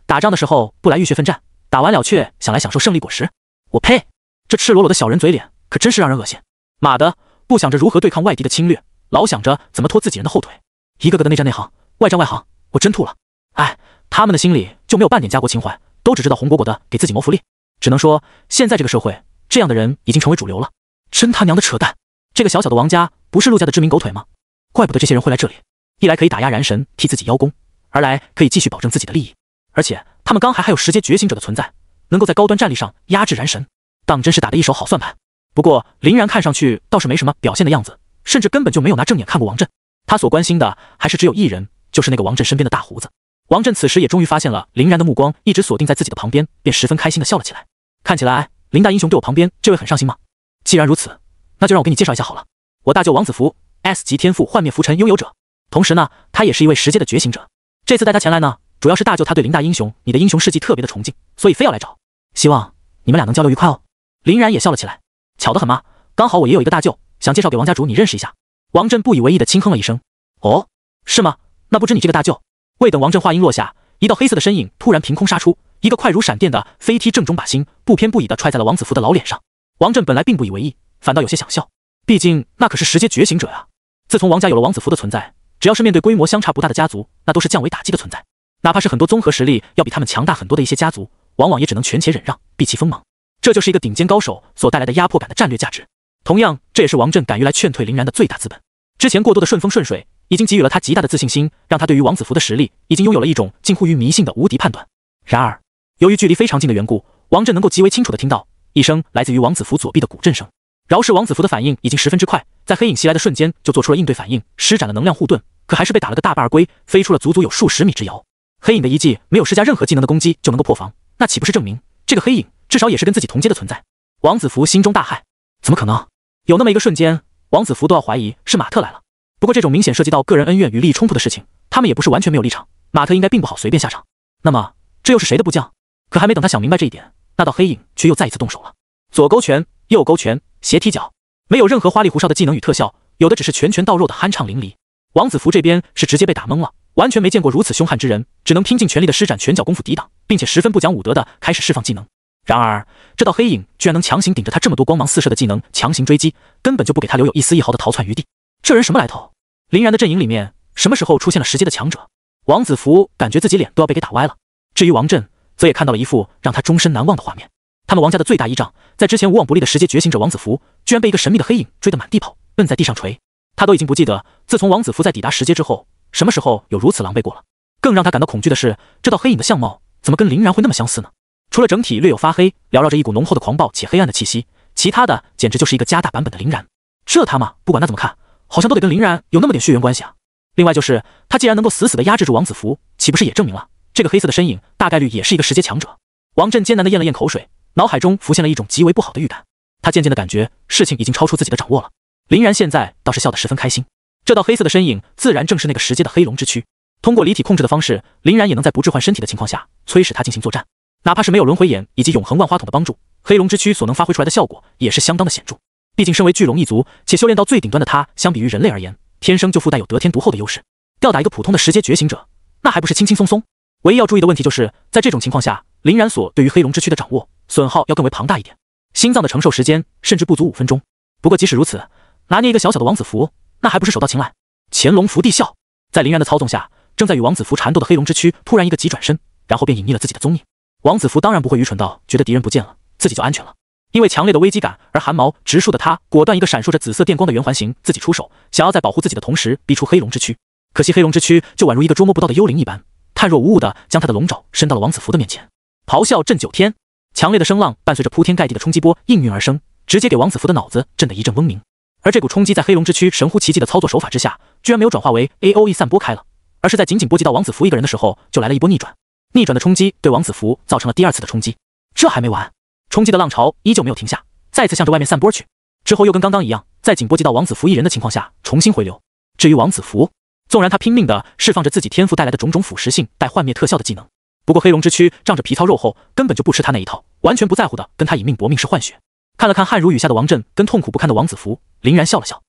打仗的时候不来浴血奋战，打完了却想来享受胜利果实，我呸！这赤裸裸的小人嘴脸可真是让人恶心。妈的，不想着如何对抗外敌的侵略，老想着怎么拖自己人的后腿，一个个的内战内行，外战外行，我真吐了。哎，他们的心里就没有半点家国情怀，都只知道红果果的给自己谋福利。只能说现在这个社会，这样的人已经成为主流了。真他娘的扯淡！这个小小的王家不是陆家的知名狗腿吗？怪不得这些人会来这里，一来可以打压燃神替自己邀功，二来可以继续保证自己的利益，而且他们刚还有10阶觉醒者的存在，能够在高端战力上压制燃神，当真是打得一手好算盘。不过林然看上去倒是没什么表现的样子，甚至根本就没有拿正眼看过王振，他所关心的还是只有一人，就是那个王振身边的大胡子。王振此时也终于发现了林然的目光一直锁定在自己的旁边，便十分开心的笑了起来。看起来林大英雄对我旁边这位很上心吗？既然如此，那就让我给你介绍一下好了。我大舅王子服 S 级天赋幻灭浮尘拥有者，同时呢，他也是一位10阶的觉醒者。这次带他前来呢，主要是大舅他对林大英雄你的英雄事迹特别的崇敬，所以非要来找，希望你们俩能交流愉快哦。林然也笑了起来，巧得很嘛，刚好我也有一个大舅，想介绍给王家主你认识一下。王振不以为意的轻哼了一声，哦，是吗？那不知你这个大舅。未等王振话音落下，一道黑色的身影突然凭空杀出，一个快如闪电的飞踢正中靶心，不偏不倚的踹在了王子服的老脸上。王振本来并不以为意，反倒有些想笑，毕竟那可是10阶觉醒者呀。自从王家有了王子服的存在，只要是面对规模相差不大的家族，那都是降维打击的存在。哪怕是很多综合实力要比他们强大很多的一些家族，往往也只能权且忍让，避其锋芒。这就是一个顶尖高手所带来的压迫感的战略价值。同样，这也是王振敢于来劝退林然的最大资本。之前过多的顺风顺水，已经给予了他极大的自信心，让他对于王子服的实力已经拥有了一种近乎于迷信的无敌判断。然而，由于距离非常近的缘故，王振能够极为清楚地听到一声来自于王子服左臂的鼓震声。饶是王子服的反应已经十分之快，在黑影袭来的瞬间就做出了应对反应，施展了能量护盾，可还是被打了个大半而归，飞出了足足有数十米之遥。黑影的一击没有施加任何技能的攻击就能够破防，那岂不是证明这个黑影至少也是跟自己同阶的存在？王子服心中大骇，怎么可能？有那么一个瞬间，王子服都要怀疑是马特来了。不过这种明显涉及到个人恩怨与利益冲突的事情，他们也不是完全没有立场，马特应该并不好随便下场。那么这又是谁的部将？可还没等他想明白这一点，那道黑影却又再一次动手了。左勾拳，右勾拳，斜踢脚，没有任何花里胡哨的技能与特效，有的只是拳拳到肉的酣畅淋漓。王子服这边是直接被打懵了，完全没见过如此凶悍之人，只能拼尽全力的施展拳脚功夫抵挡，并且十分不讲武德的开始释放技能。然而这道黑影居然能强行顶着他这么多光芒四射的技能强行追击，根本就不给他留有一丝一毫的逃窜余地。这人什么来头？林然的阵营里面什么时候出现了10阶的强者？王子服感觉自己脸都要被给打歪了。至于王振，则也看到了一副让他终身难忘的画面。他们王家的最大依仗，在之前无往不利的十阶觉醒者王子服，居然被一个神秘的黑影追得满地跑，摁在地上锤。他都已经不记得，自从王子服在抵达十阶之后，什么时候有如此狼狈过了。更让他感到恐惧的是，这道黑影的相貌怎么跟林然会那么相似呢？除了整体略有发黑，缭绕着一股浓厚的狂暴且黑暗的气息，其他的简直就是一个加大版本的林然。这他妈不管他怎么看，好像都得跟林然有那么点血缘关系啊。另外就是他既然能够死死地压制住王子服，岂不是也证明了这个黑色的身影大概率也是一个十阶强者？王震艰难地咽了咽口水，脑海中浮现了一种极为不好的预感。他渐渐地感觉事情已经超出自己的掌握了。林然现在倒是笑得十分开心。这道黑色的身影自然正是那个十阶的黑龙之躯。通过离体控制的方式，林然也能在不置换身体的情况下催使他进行作战。哪怕是没有轮回眼以及永恒万花筒的帮助，黑龙之躯所能发挥出来的效果也是相当的显著。毕竟身为巨龙一族且修炼到最顶端的他，相比于人类而言，天生就附带有得天独厚的优势。吊打一个普通的十阶觉醒者，那还不是轻轻松松？唯一要注意的问题就是，在这种情况下，林然所对于黑龙之躯的掌握损耗要更为庞大一点，心脏的承受时间甚至不足5分钟。不过即使如此，拿捏一个小小的王子服，那还不是手到擒来？潜龙伏地啸，在林然的操纵下，正在与王子服缠斗的黑龙之躯突然一个急转身，然后便隐匿了自己的踪影。王子服当然不会愚蠢到觉得敌人不见了，自己就安全了。因为强烈的危机感而寒毛直竖的他，果断一个闪烁着紫色电光的圆环形，自己出手，想要在保护自己的同时逼出黑龙之躯。可惜黑龙之躯就宛如一个捉摸不到的幽灵一般，探若无物的将他的龙爪伸到了王子服的面前。咆哮震九天，强烈的声浪伴随着铺天盖地的冲击波应运而生，直接给王子服的脑子震得一阵嗡鸣。而这股冲击在黑龙之躯神乎其技的操作手法之下，居然没有转化为 AOE 散播开了，而是在仅仅波及到王子服一个人的时候，就来了一波逆转。逆转的冲击对王子服造成了第二次的冲击。这还没完，冲击的浪潮依旧没有停下，再次向着外面散播去。之后又跟刚刚一样，在仅波及到王子服一人的情况下重新回流。至于王子服，纵然他拼命地释放着自己天赋带来的种种腐蚀性带幻灭特效的技能，不过黑龙之躯仗着皮糙肉厚，根本就不吃他那一套，完全不在乎的跟他以命搏命式换血。看了看汗如雨下的王震跟痛苦不堪的王子服，林然笑了笑，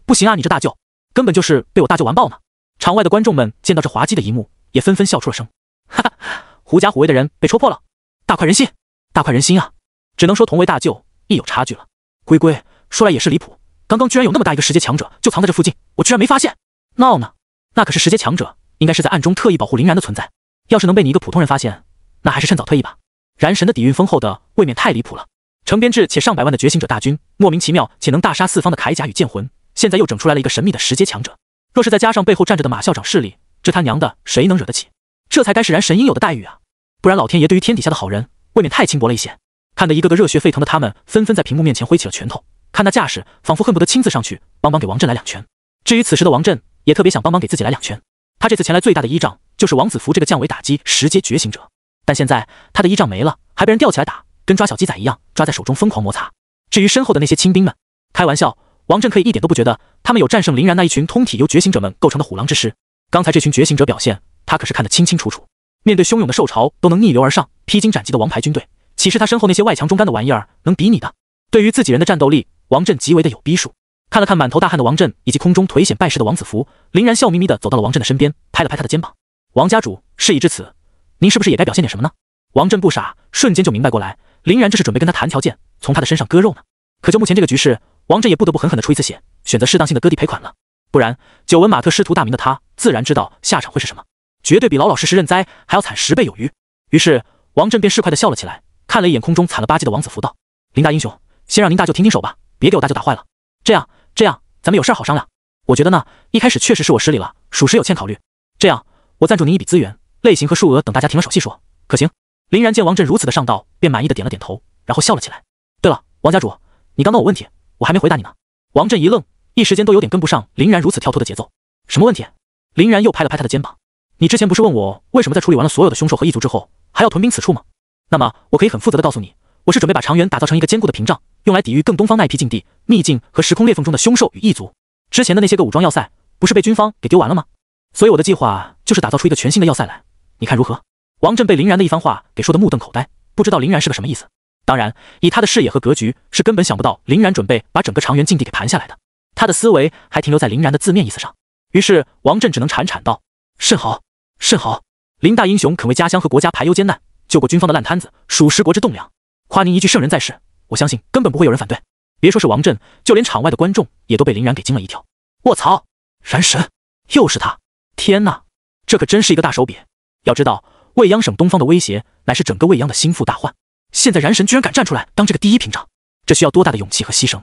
不行啊，你这大舅根本就是被我大舅完爆呢。场外的观众们见到这滑稽的一幕，也纷纷笑出了声。哈哈，狐假虎威的人被戳破了，大快人心，大快人心啊！只能说同为大舅，亦有差距了。龟龟说来也是离谱，刚刚居然有那么大一个十阶强者就藏在这附近，我居然没发现。闹呢？那可是十阶强者，应该是在暗中特意保护林然的存在。要是能被你一个普通人发现，那还是趁早退役吧。燃神的底蕴丰厚的未免太离谱了。成编制且上百万的觉醒者大军，莫名其妙且能大杀四方的铠甲与剑魂，现在又整出来了一个神秘的十阶强者。若是再加上背后站着的马校长势力，这他娘的谁能惹得起？这才该是燃神应有的待遇啊！不然老天爷对于天底下的好人未免太轻薄了一些。看得一个个热血沸腾的他们纷纷在屏幕面前挥起了拳头，看那架势，仿佛恨不得亲自上去帮给王震来2拳。至于此时的王震，也特别想帮忙给自己来2拳。他这次前来最大的依仗就是王子服这个降维打击十阶觉醒者，但现在他的依仗没了，还被人吊起来打，跟抓小鸡仔一样，抓在手中疯狂摩擦。至于身后的那些亲兵们，开玩笑，王震可以一点都不觉得他们有战胜林然那一群通体由觉醒者们构成的虎狼之师。刚才这群觉醒者表现，他可是看得清清楚楚。面对汹涌的兽潮都能逆流而上，披荆斩棘的王牌军队，岂是他身后那些外强中干的玩意儿能比拟的？对于自己人的战斗力，王震极为的有逼数。看了看满头大汗的王震以及空中颓显败势的王子服，林然笑眯眯地走到了王震的身边，拍了拍他的肩膀。王家主，事已至此，您是不是也该表现点什么呢？王震不傻，瞬间就明白过来，林然这是准备跟他谈条件，从他的身上割肉呢。可就目前这个局势，王震也不得不狠狠地出一次血，选择适当性的割地赔款了。不然，久闻马特师徒大名的他，自然知道下场会是什么，绝对比老老实实认栽还要惨10倍有余。于是，王震便适快地笑了起来，看了一眼空中惨了吧唧的王子服，道：“林大英雄，先让您大舅停停手吧，别给我大舅打坏了。这样，咱们有事好商量。我觉得呢，一开始确实是我失礼了，属实有欠考虑。这样，我赞助您一笔资源，类型和数额等大家停了手细说，可行？”林然见王震如此的上道，便满意的点了点头，然后笑了起来。对了，王家主，你刚问我问题，我还没回答你呢。王震一愣，一时间都有点跟不上林然如此跳脱的节奏。什么问题？林然又拍了拍他的肩膀。你之前不是问我为什么在处理完了所有的凶兽和异族之后，还要屯兵此处吗？那么我可以很负责的告诉你，我是准备把长垣打造成一个坚固的屏障，用来抵御更东方那一批禁地、秘境和时空裂缝中的凶兽与异族。之前的那些个武装要塞，不是被军方给丢完了吗？所以我的计划就是打造出一个全新的要塞来，你看如何？王震被林然的一番话给说得目瞪口呆，不知道林然是个什么意思。当然，以他的视野和格局，是根本想不到林然准备把整个长垣禁地给盘下来的。他的思维还停留在林然的字面意思上。于是王震只能铲铲道：“甚好，甚好！林大英雄肯为家乡和国家排忧艰难，救过军方的烂摊子，属实国之栋梁。夸您一句圣人在世，我相信根本不会有人反对。”别说是王震，就连场外的观众也都被林然给惊了一跳。卧槽！燃神，又是他！天哪，这可真是一个大手笔。要知道，未央省东方的威胁乃是整个未央的心腹大患。现在燃神居然敢站出来当这个第一屏障，这需要多大的勇气和牺牲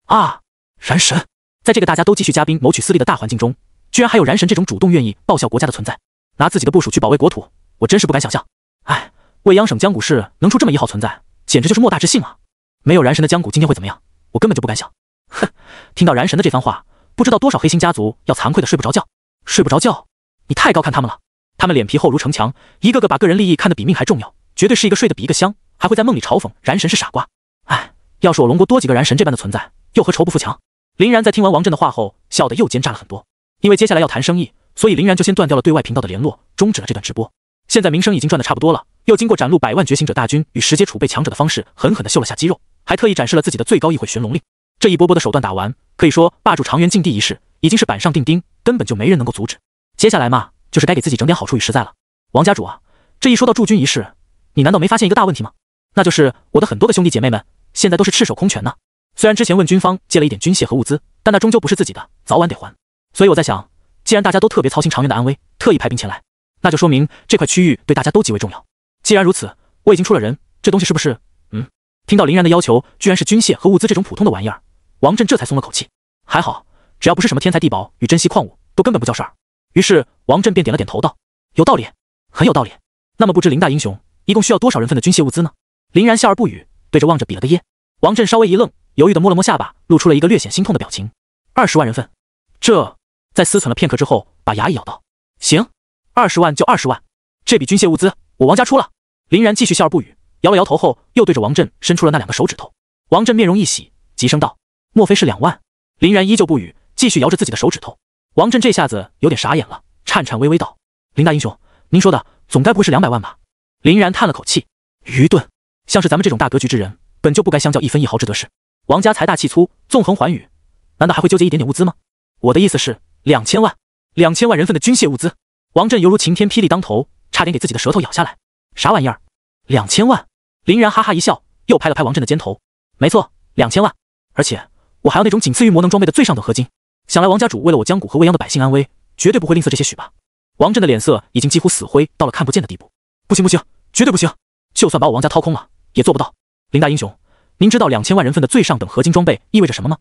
啊！燃神，在这个大家都继续加兵谋取私利的大环境中，居然还有燃神这种主动愿意报效国家的存在，拿自己的部属去保卫国土，我真是不敢想象。哎，未央省江谷市能出这么一号存在，简直就是莫大之幸啊！没有燃神的江谷今天会怎么样？我根本就不敢想。哼，听到燃神的这番话，不知道多少黑心家族要惭愧的睡不着觉。睡不着觉？你太高看他们了，他们脸皮厚如城墙，一个个把个人利益看得比命还重要，绝对是一个睡得比一个香，还会在梦里嘲讽燃神是傻瓜。哎，要是我龙国多几个燃神这般的存在，又何愁不富强？林然在听完王震的话后，笑得又奸诈了很多。因为接下来要谈生意，所以林然就先断掉了对外频道的联络，终止了这段直播。现在名声已经赚得差不多了，又经过展露100万觉醒者大军与10阶储备强者的方式，狠狠地秀了下肌肉，还特意展示了自己的最高议会玄龙令。这一波波的手段打完，可以说霸主长原禁地一事已经是板上钉钉，根本就没人能够阻止。接下来嘛，就是该给自己整点好处与实在了。王家主啊，这一说到驻军一事，你难道没发现一个大问题吗？那就是我的很多的兄弟姐妹们现在都是赤手空拳呢。虽然之前问军方借了一点军械和物资，但那终究不是自己的，早晚得还。所以我在想，既然大家都特别操心长原的安危，特意派兵前来，那就说明这块区域对大家都极为重要。既然如此，我已经出了人，这东西是不是……听到林然的要求居然是军械和物资这种普通的玩意儿，王震这才松了口气。还好，只要不是什么天才地宝与珍稀矿物，都根本不叫事儿。于是王震便点了点头道：“有道理，很有道理。那么不知林大英雄一共需要多少人份的军械物资呢？”林然笑而不语，对着望着比了个耶。王震稍微一愣，犹豫地摸了摸下巴，露出了一个略显心痛的表情。20万人份，这……在思忖了片刻之后，把牙一咬道：“行，20万就20万，这笔军械物资我王家出了。”林然继续笑而不语，摇了摇头后，又对着王震伸出了那2个手指头。王震面容一喜，急声道：“莫非是2万？”林然依旧不语，继续摇着自己的手指头。王震这下子有点傻眼了，颤颤巍巍道：“林大英雄，您说的总该不会是200万吧？”林然叹了口气：“愚钝，像是咱们这种大格局之人，本就不该相较1分1毫之得失。王家财大气粗，纵横寰宇，难道还会纠结一点点物资吗？我的意思是2000万，2000万人份的军械物资。”王震犹如晴天霹雳当头，差点给自己的舌头咬下来。啥玩意儿？2000万？林然哈哈一笑，又拍了拍王震的肩头：“没错，2000万，而且我还要那种仅次于魔能装备的最上等合金。想来王家主为了我江谷和未央的百姓安危，绝对不会吝啬这些许吧？”王震的脸色已经几乎死灰到了看不见的地步。不行不行，绝对不行！就算把我王家掏空了，也做不到。林大英雄，您知道2000万人份的最上等合金装备意味着什么吗？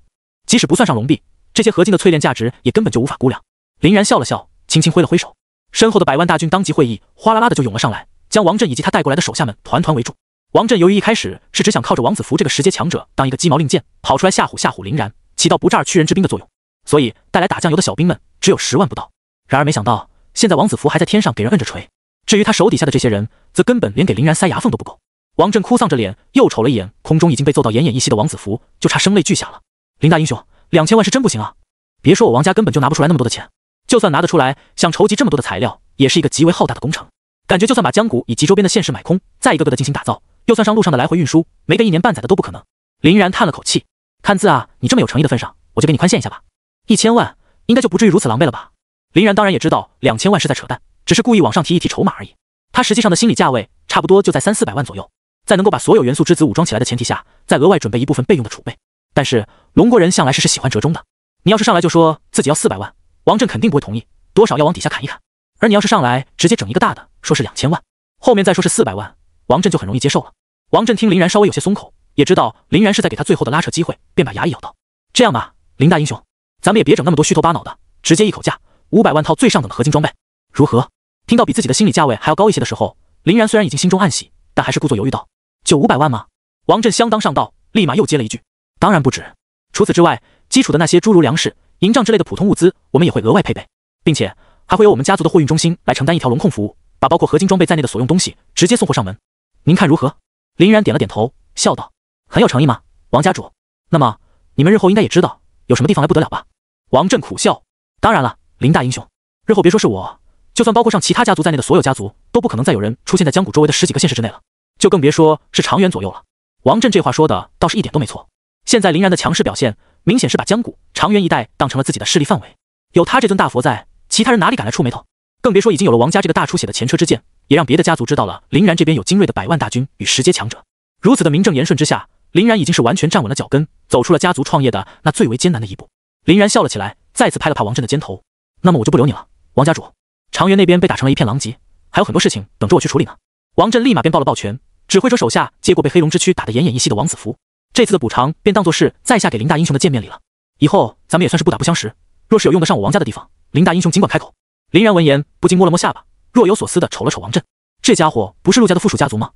即使不算上龙币，这些合金的淬炼价值也根本就无法估量。林然笑了笑，轻轻挥了挥手，身后的100万大军当即会议哗啦啦的就涌了上来，将王震以及他带过来的手下们团团围住。王震由于一开始是只想靠着王子服这个10阶强者当一个鸡毛令箭，跑出来吓唬吓唬林然，起到不战而屈人之兵的作用，所以带来打酱油的小兵们只有10万不到。然而没想到，现在王子服还在天上给人摁着锤，至于他手底下的这些人，则根本连给林然塞牙缝都不够。王震哭丧着脸，又瞅了一眼空中已经被揍到奄奄一息的王子服，就差声泪俱下了。林大英雄，2000万是真不行啊！别说我王家根本就拿不出来那么多的钱，就算拿得出来，想筹集这么多的材料，也是一个极为浩大的工程。感觉就算把江谷以及周边的县市买空，再一个个的进行打造，又算上路上的来回运输，没个1年半载的都不可能。林然叹了口气，看字啊，你这么有诚意的份上，我就给你宽限一下吧。1000万应该就不至于如此狼狈了吧？林然当然也知道2000万是在扯淡，只是故意往上提一提筹码而已。他实际上的心理价位差不多就在300-400万左右，在能够把所有元素之子武装起来的前提下，再额外准备一部分备用的储备。但是龙国人向来是喜欢折中的，你要是上来就说自己要400万，王震肯定不会同意，多少要往底下砍一砍。而你要是上来直接整一个大的，说是2000万，后面再说是400万，王震就很容易接受了。王震听林然稍微有些松口，也知道林然是在给他最后的拉扯机会，便把牙一咬道：“这样吧，林大英雄，咱们也别整那么多虚头巴脑的，直接一口价500万套最上等的合金装备，如何？”听到比自己的心理价位还要高一些的时候，林然虽然已经心中暗喜，但还是故作犹豫道：“就500万吗？”王震相当上道，立马又接了一句：“当然不止。除此之外，基础的那些诸如粮食、营帐之类的普通物资，我们也会额外配备，并且还会有我们家族的货运中心来承担一条龙控服务，把包括合金装备在内的所用东西直接送货上门。您看如何？”林然点了点头，笑道：“很有诚意嘛，王家主。那么你们日后应该也知道有什么地方来不得了吧？”王震苦笑：“当然了，林大英雄，日后别说是我，就算包括上其他家族在内的所有家族，都不可能再有人出现在江谷周围的10几个县市之内了，就更别说是长原左右了。”王震这话说的倒是一点都没错。现在林然的强势表现，明显是把江谷、长原一带当成了自己的势力范围。有他这尊大佛在，其他人哪里敢来触眉头？更别说已经有了王家这个大出血的前车之鉴，也让别的家族知道了林然这边有精锐的100万大军与10阶强者。如此的名正言顺之下，林然已经是完全站稳了脚跟，走出了家族创业的那最为艰难的一步。林然笑了起来，再次拍了拍王震的肩头：“那么我就不留你了，王家主。长原那边被打成了一片狼藉，还有很多事情等着我去处理呢。”王震立马便抱了抱拳，指挥者手下接过被黑龙之躯打得奄奄一息的王子服，这次的补偿便当作是在下给林大英雄的见面礼了。以后咱们也算是不打不相识，若是有用得上我王家的地方，林大英雄尽管开口。林然闻言不禁摸了摸下巴，若有所思地瞅了瞅王震，这家伙不是陆家的附属家族吗？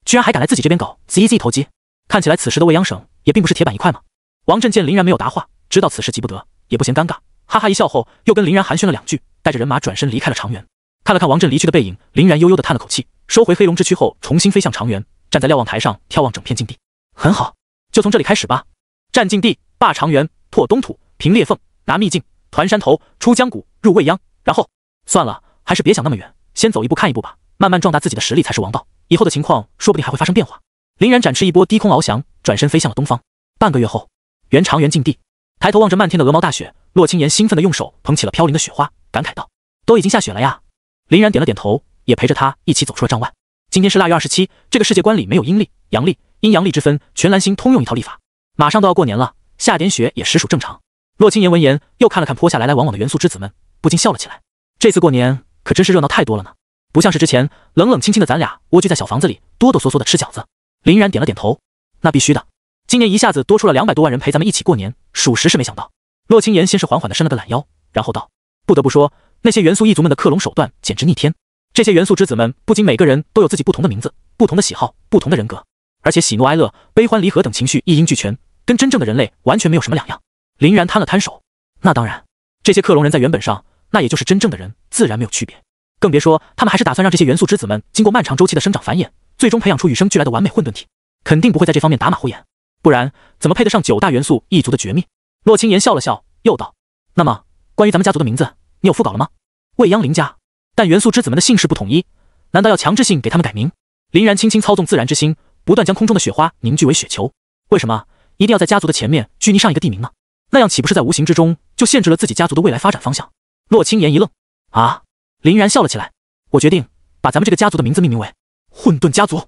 居然还敢来自己这边搞 ZZ 投机，看起来此时的未央省也并不是铁板一块嘛。王震见林然没有答话，知道此事急不得，也不嫌尴尬，哈哈一笑后又跟林然寒暄了2句，带着人马转身离开了长园。看了看王震离去的背影，林然悠悠地叹了口气，收回黑龙之躯后重新飞向长园，站在瞭望台上眺望整片禁地。很好，就从这里开始吧。占禁地，霸长园，破东土，平裂缝，拿秘境，团山头，出江谷，入未央，然后算了，还是别想那么远，先走一步看一步吧，慢慢壮大自己的实力才是王道，以后的情况说不定还会发生变化。林然展翅一波低空翱翔，转身飞向了东方。半个月后，原长园禁地，抬头望着漫天的鹅毛大雪，洛清言兴奋地用手捧起了飘零的雪花，感慨道：都已经下雪了呀。林然点了点头，也陪着他一起走出了帐外。今天是腊月27，这个世界观里没有阴历、阳历、阴阳历之分，全蓝星通用一套历法。马上都要过年了，下点雪也实属正常。洛清言闻言，又看了看坡下来来往往的元素之子们，不禁笑了起来。这次过年可真是热闹太多了呢，不像是之前冷冷清清的咱俩蜗居在小房子里哆哆嗦嗦的吃饺子。林然点了点头，那必须的，今年一下子多出了200多万人陪咱们一起过年，属实是没想到。洛清言先是缓缓地伸了个懒腰，然后道：不得不说，那些元素一族们的克隆手段简直逆天。这些元素之子们不仅每个人都有自己不同的名字、不同的喜好、不同的人格，而且喜怒哀乐、悲欢离合等情绪一应俱全，跟真正的人类完全没有什么两样。林然摊了摊手，那当然，这些克隆人在原本上那也就是真正的人，自然没有区别。更别说他们还是打算让这些元素之子们经过漫长周期的生长繁衍，最终培养出与生俱来的完美混沌体，肯定不会在这方面打马虎眼，不然怎么配得上9大元素一族的绝密？洛清言笑了笑，又道：那么关于咱们家族的名字，你有副稿了吗？未央林家，但元素之子们的姓氏不统一，难道要强制性给他们改名？林然轻轻操纵自然之心，不断将空中的雪花凝聚为雪球。为什么一定要在家族的前面拘泥上一个地名呢？那样岂不是在无形之中就限制了自己家族的未来发展方向？洛清言一愣，啊！林然笑了起来，我决定把咱们这个家族的名字命名为混沌家族，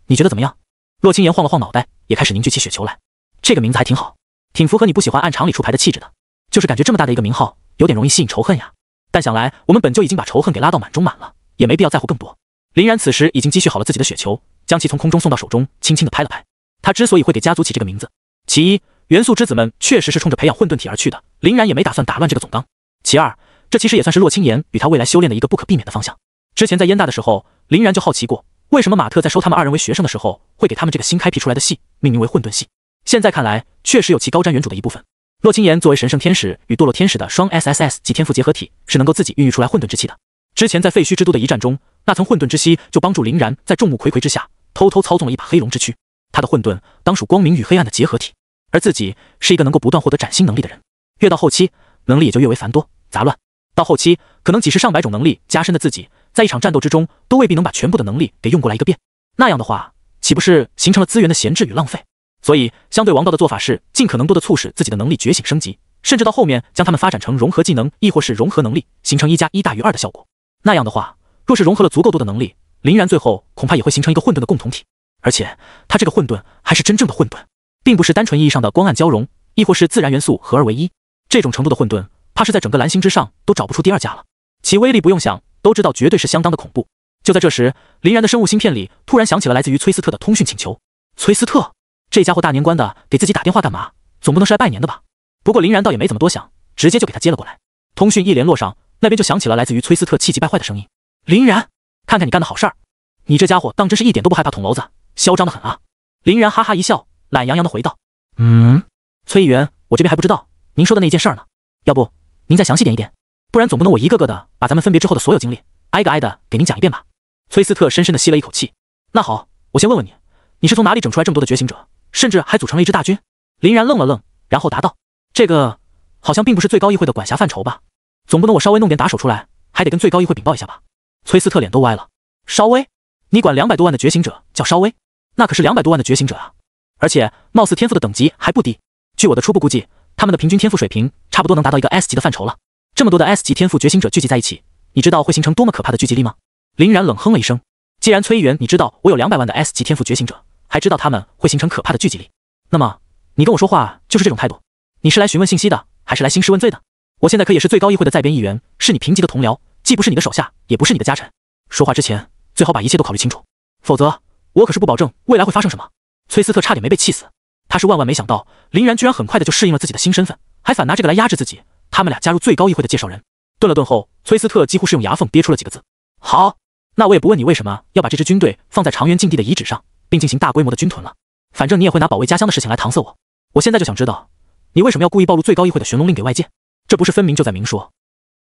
你觉得怎么样？洛清言晃了晃脑袋，也开始凝聚起雪球来。这个名字还挺好，挺符合你不喜欢按常理出牌的气质的，就是感觉这么大的一个名号有点容易吸引仇恨呀。但想来我们本就已经把仇恨给拉到满中满了，也没必要在乎更多。林然此时已经积蓄好了自己的雪球，将其从空中送到手中，轻轻地拍了拍。他之所以会给家族起这个名字，其一，元素之子们确实是冲着培养混沌体而去的，林然也没打算打乱这个总纲。其二，这其实也算是洛清言与他未来修炼的一个不可避免的方向。之前在燕大的时候，林然就好奇过，为什么马特在收他们2人为学生的时候，会给他们这个新开辟出来的系命名为混沌系。现在看来，确实有其高瞻远瞩的一部分。洛清言作为神圣天使与堕落天使的双 SSS 级天赋结合体，是能够自己孕育出来混沌之气的。之前在废墟之都的一战中，那层混沌之息就帮助林然在众目睽睽之下偷偷操纵了一把黑龙之躯。他的混沌当属光明与黑暗的结合体，而自己是一个能够不断获得崭新能力的人。越到后期，能力也就越为繁多杂乱。到后期，可能几十上百种能力加深的自己，在一场战斗之中，都未必能把全部的能力给用过来一个遍。那样的话，岂不是形成了资源的闲置与浪费？所以，相对王道的做法是尽可能多的促使自己的能力觉醒升级，甚至到后面将它们发展成融合技能，亦或是融合能力，形成1+1大于2的效果。那样的话，若是融合了足够多的能力，林然最后恐怕也会形成一个混沌的共同体。而且，他这个混沌还是真正的混沌，并不是单纯意义上的光暗交融，亦或是自然元素合而为一。这种程度的混沌，怕是在整个蓝星之上都找不出第2家了。其威力不用想都知道，绝对是相当的恐怖。就在这时，林然的生物芯片里突然响起了来自于崔斯特的通讯请求。崔斯特，这家伙大年关的给自己打电话干嘛？总不能是来拜年的吧？不过林然倒也没怎么多想，直接就给他接了过来。通讯一联络上，那边就响起了来自于崔斯特气急败坏的声音：林然，看看你干的好事儿！你这家伙当真是一点都不害怕捅娄子，嚣张的很啊！林然哈哈一笑，懒洋洋的回道：崔议员，我这边还不知道您说的那件事儿呢，要不您再详细点一点，不然总不能我一个个的把咱们分别之后的所有经历挨个挨的给您讲一遍吧。崔斯特深深的吸了一口气。那好，我先问问你，你是从哪里整出来这么多的觉醒者，甚至还组成了一支大军？林然愣了愣，然后答道：这个好像并不是最高议会的管辖范畴吧，总不能我稍微弄点打手出来，还得跟最高议会禀报一下吧。崔斯特脸都歪了。稍微？你管200多万的觉醒者叫稍微？那可是200多万的觉醒者啊，而且貌似天赋的等级还不低。据我的初步估计，他们的平均天赋水平差不多能达到一个 S 级的范畴了。这么多的 S 级天赋觉醒者聚集在一起，你知道会形成多么可怕的聚集力吗？林然冷哼了一声。既然崔议员你知道我有200万的 S 级天赋觉醒者，还知道他们会形成可怕的聚集力，那么你跟我说话就是这种态度？你是来询问信息的，还是来兴师问罪的？我现在可也是最高议会的在编议员，是你平级的同僚，既不是你的手下，也不是你的家臣。说话之前最好把一切都考虑清楚，否则我可是不保证未来会发生什么。崔斯特差点没被气死，他是万万没想到林然居然很快的就适应了自己的新身份，还反拿这个来压制自己。他们俩加入最高议会的介绍人。顿了顿后，崔斯特几乎是用牙缝憋出了几个字：好，那我也不问你为什么要把这支军队放在长原禁地的遗址上，并进行大规模的军屯了。反正你也会拿保卫家乡的事情来搪塞我。我现在就想知道，你为什么要故意暴露最高议会的寻龙令给外界？这不是分明就在明说，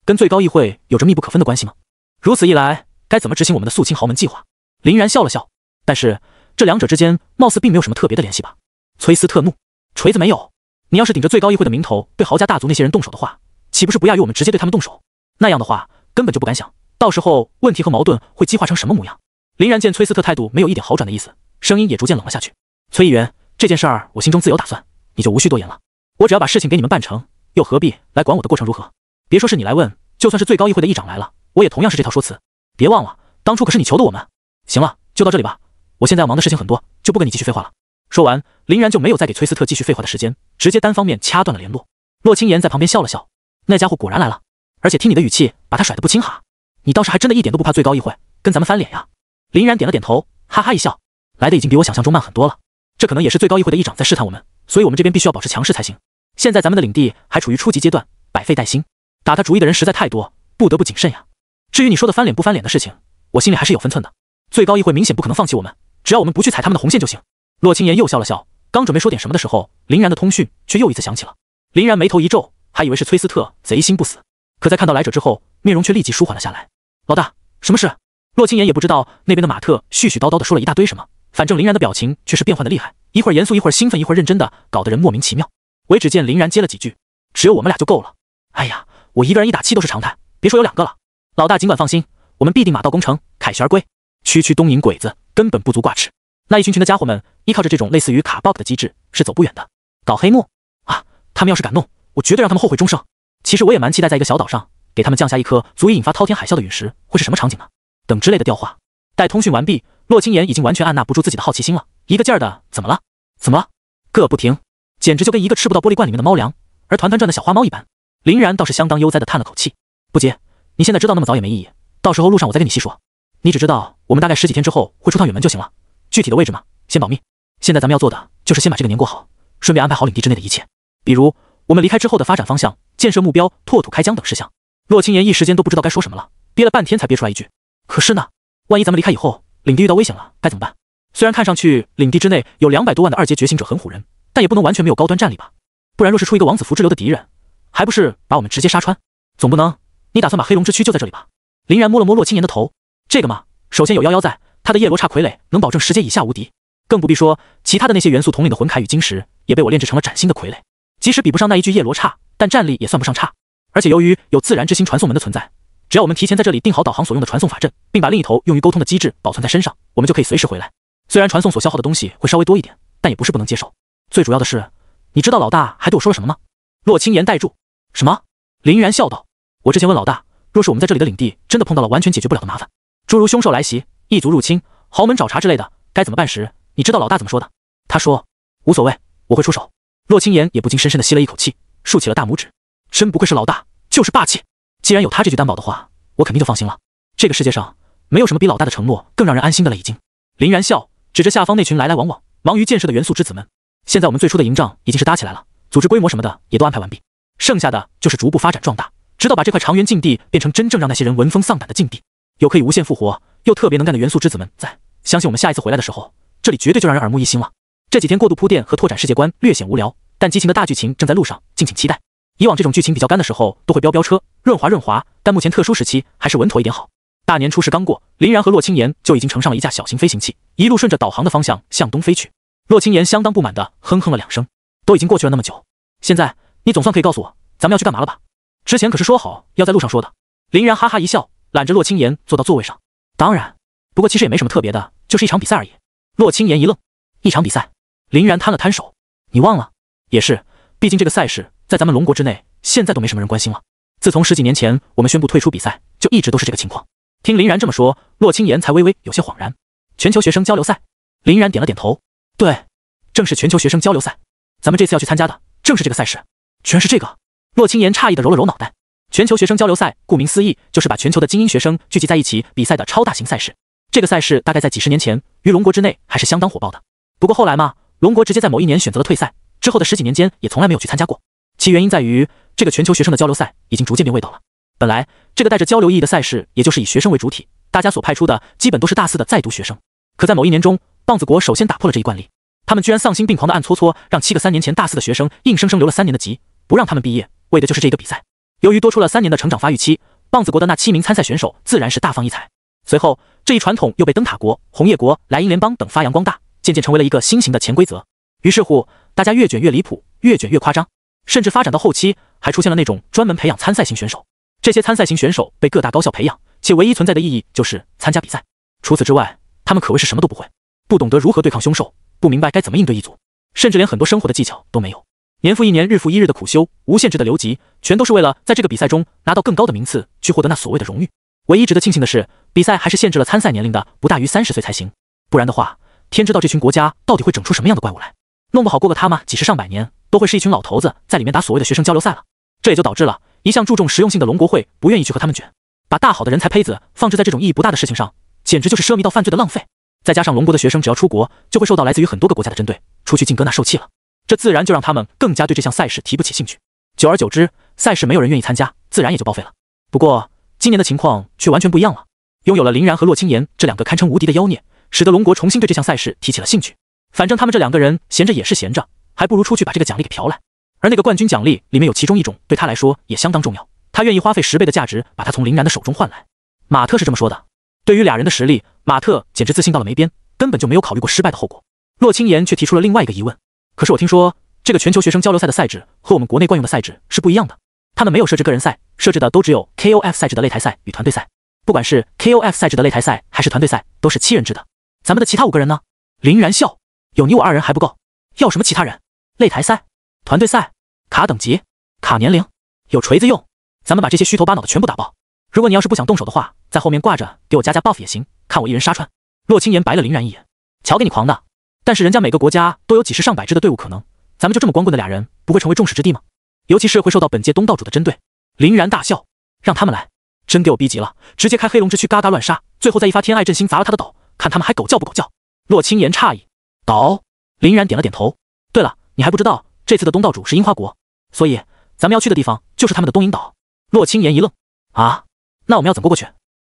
跟最高议会有着密不可分的关系吗？如此一来，该怎么执行我们的肃清豪门计划？林然笑了笑，但是这两者之间貌似并没有什么特别的联系吧？崔斯特怒，锤子没有。你要是顶着最高议会的名头对豪家大族那些人动手的话，岂不是不亚于我们直接对他们动手？那样的话，根本就不敢想，到时候问题和矛盾会激化成什么模样。林然见崔斯特态度没有一点好转的意思，声音也逐渐冷了下去。崔议员，这件事儿我心中自有打算，你就无需多言了。我只要把事情给你们办成，又何必来管我的过程如何？别说是你来问，就算是最高议会的议长来了，我也同样是这套说辞。别忘了，当初可是你求的我们。行了，就到这里吧，我现在要忙的事情很多，就不跟你继续废话了。说完，林然就没有再给崔斯特继续废话的时间，直接单方面掐断了联络。洛清言在旁边笑了笑，那家伙果然来了，而且听你的语气，把他甩得不轻哈。你倒是还真的一点都不怕最高议会跟咱们翻脸呀？林然点了点头，哈哈一笑，来的已经比我想象中慢很多了。这可能也是最高议会的议长在试探我们，所以我们这边必须要保持强势才行。现在咱们的领地还处于初级阶段，百废待兴，打他主意的人实在太多，不得不谨慎呀。至于你说的翻脸不翻脸的事情，我心里还是有分寸的。最高议会明显不可能放弃我们，只要我们不去踩他们的红线就行。洛清言又笑了笑，刚准备说点什么的时候，林然的通讯却又一次响起了。林然眉头一皱，还以为是崔斯特贼心不死，可在看到来者之后，面容却立即舒缓了下来。老大，什么事？洛清言也不知道那边的马特絮絮叨叨的说了一大堆什么，反正林然的表情却是变换的厉害，一会儿严肃，一会儿兴奋，一会儿认真的，搞得人莫名其妙。唯只见林然接了几句，只有我们俩就够了。哎呀，我一个人一打7都是常态，别说有2个了。老大尽管放心，我们必定马到功成，凯旋而归。区区东瀛鬼子根本不足挂齿，那一群群的家伙们依靠着这种类似于卡 bug 的机制是走不远的。搞黑幕啊，他们要是敢弄，我绝对让他们后悔终生。其实我也蛮期待在一个小岛上给他们降下一颗足以引发滔天海啸的陨石会是什么场景呢？等之类的调话。待通讯完毕，洛清言已经完全按捺不住自己的好奇心了，一个劲儿的怎么了怎么了，个不停，简直就跟一个吃不到玻璃罐里面的猫粮而团团转的小花猫一般。林然倒是相当悠哉的叹了口气，不接，你现在知道那么早也没意义，到时候路上我再跟你细说。你只知道我们大概10几天之后会出趟远门就行了，具体的位置嘛，先保密。现在咱们要做的就是先把这个年过好，顺便安排好领地之内的一切，比如我们离开之后的发展方向、建设目标、拓土开疆等事项。洛清言一时间都不知道该说什么了，憋了半天才憋出来一句：可是呢，万一咱们离开以后，领地遇到危险了，该怎么办？虽然看上去领地之内有200多万的2阶觉醒者很唬人，但也不能完全没有高端战力吧？不然若是出一个王子服之流的敌人，还不是把我们直接杀穿？总不能，你打算把黑龙之躯就在这里吧？林然摸了摸洛清言的头，这个嘛，首先有夭夭在，他的夜罗刹傀儡能保证10阶以下无敌，更不必说其他的那些元素统领的魂铠与晶石也被我炼制成了崭新的傀儡，即使比不上那一具夜罗刹，但战力也算不上差。而且由于有自然之心传送门的存在，只要我们提前在这里定好导航所用的传送法阵，并把另一头用于沟通的机制保存在身上，我们就可以随时回来。虽然传送所消耗的东西会稍微多一点，但也不是不能接受。最主要的是，你知道老大还对我说了什么吗？洛清言呆住。什么？林然笑道。我之前问老大，若是我们在这里的领地真的碰到了完全解决不了的麻烦，诸如凶兽来袭、异族入侵、豪门找茬之类的，该怎么办时，你知道老大怎么说的？他说无所谓，我会出手。洛清言也不禁深深地吸了一口气，竖起了大拇指。真不愧是老大，就是霸气。既然有他这句担保的话，我肯定就放心了。这个世界上没有什么比老大的承诺更让人安心的了。已经。林然笑，指着下方那群来来往往、忙于建设的元素之子们。现在我们最初的营帐已经是搭起来了，组织规模什么的也都安排完毕，剩下的就是逐步发展壮大，直到把这块长原禁地变成真正让那些人闻风丧胆的禁地。有可以无限复活又特别能干的元素之子们在，相信我们下一次回来的时候，这里绝对就让人耳目一新了。这几天过度铺垫和拓展世界观略显无聊，但激情的大剧情正在路上，敬请期待。以往这种剧情比较干的时候都会飙车润滑，但目前特殊时期还是稳妥一点好。大年初10刚过，林然和洛清言就已经乘上了一架小型飞行器，一路顺着导航的方向向东飞去。洛清言相当不满地哼哼了2声，都已经过去了那么久，现在你总算可以告诉我咱们要去干嘛了吧？之前可是说好要在路上说的。林然哈哈一笑，揽着洛清言坐到座位上。当然，不过其实也没什么特别的，就是一场比赛而已。洛清言一愣，一场比赛？林然摊了摊手，你忘了？也是，毕竟这个赛事在咱们龙国之内现在都没什么人关心了。自从10几年前我们宣布退出比赛，就一直都是这个情况。听林然这么说，洛清言才微微有些恍然。全球学生交流赛？林然点了点头，对，正是全球学生交流赛，咱们这次要去参加的正是这个赛事。居然是这个？洛清言诧异地揉了揉脑袋。全球学生交流赛顾名思义就是把全球的精英学生聚集在一起比赛的超大型赛事。这个赛事大概在几十年前于龙国之内还是相当火爆的。不过后来嘛，龙国直接在某一年选择了退赛，之后的10几年间也从来没有去参加过。其原因在于，这个全球学生的交流赛已经逐渐变味道了。本来这个带着交流意义的赛事，也就是以学生为主体，大家所派出的基本都是大4的在读学生。可在某一年中，棒子国首先打破了这一惯例，他们居然丧心病狂的暗搓搓让7个3年前大4的学生硬生生留了3年的级，不让他们毕业，为的就是这个比赛。由于多出了3年的成长发育期，棒子国的那7名参赛选手自然是大放异彩。随后，这一传统又被灯塔国、红叶国、莱茵联邦等发扬光大，渐渐成为了一个新型的潜规则。于是乎，大家越卷越离谱，越卷越夸张，甚至发展到后期，还出现了那种专门培养参赛型选手。这些参赛型选手被各大高校培养，且唯一存在的意义就是参加比赛。除此之外，他们可谓是什么都不会，不懂得如何对抗凶兽，不明白该怎么应对一组，甚至连很多生活的技巧都没有。年复一年，日复一日的苦修，无限制的留级，全都是为了在这个比赛中拿到更高的名次，去获得那所谓的荣誉。唯一值得庆幸的是，比赛还是限制了参赛年龄的不大于30岁才行，不然的话，天知道这群国家到底会整出什么样的怪物来。弄不好过个他妈几十上百年，都会是一群老头子在里面打所谓的学生交流赛了。这也就导致了一向注重实用性的龙国会不愿意去和他们卷，把大好的人才胚子放置在这种意义不大的事情上，简直就是奢靡到犯罪的浪费。再加上龙国的学生只要出国，就会受到来自于很多个国家的针对，出去进哥那受气了，这自然就让他们更加对这项赛事提不起兴趣。久而久之，赛事没有人愿意参加，自然也就报废了。不过今年的情况却完全不一样了，拥有了林然和洛清言这2个堪称无敌的妖孽，使得龙国重新对这项赛事提起了兴趣。反正他们这2个人闲着也是闲着，还不如出去把这个奖励给嫖来。而那个冠军奖励里面有其中一种对他来说也相当重要，他愿意花费10倍的价值把他从林然的手中换来。马特是这么说的。对于俩人的实力，马特简直自信到了没边，根本就没有考虑过失败的后果。洛清言却提出了另外一个疑问，可是我听说这个全球学生交流赛的赛制和我们国内惯用的赛制是不一样的，他们没有设置个人赛，设置的都只有 KOF 赛制的擂台赛与团队赛。不管是 KOF 赛制的擂台赛还是团队赛，都是7人制的。咱们的其他5个人呢？林然笑，有你我2人还不够，要什么其他人？擂台赛、团队赛、卡等级、卡年龄，有锤子用，咱们把这些虚头巴脑的全部打爆。如果你要是不想动手的话，在后面挂着给我加 buff 也行，看我一人杀穿。洛清言白了林然一眼，瞧给你狂的，但是人家每个国家都有几十上百支的队伍可能，咱们就这么光棍的俩人，不会成为众矢之的吗？尤其是会受到本届东道主的针对。林然大笑，让他们来，真给我逼急了，直接开黑龙之躯嘎嘎乱杀，最后再一发天爱振兴砸了他的斗，看他们还狗叫不狗叫。洛清言诧异，岛？林然点了点头。对了，你还不知道这次的东道主是樱花国，所以咱们要去的地方就是他们的东瀛岛。洛清言一愣，啊，那我们要怎么过去？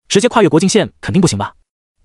直接跨越国境线肯定不行吧？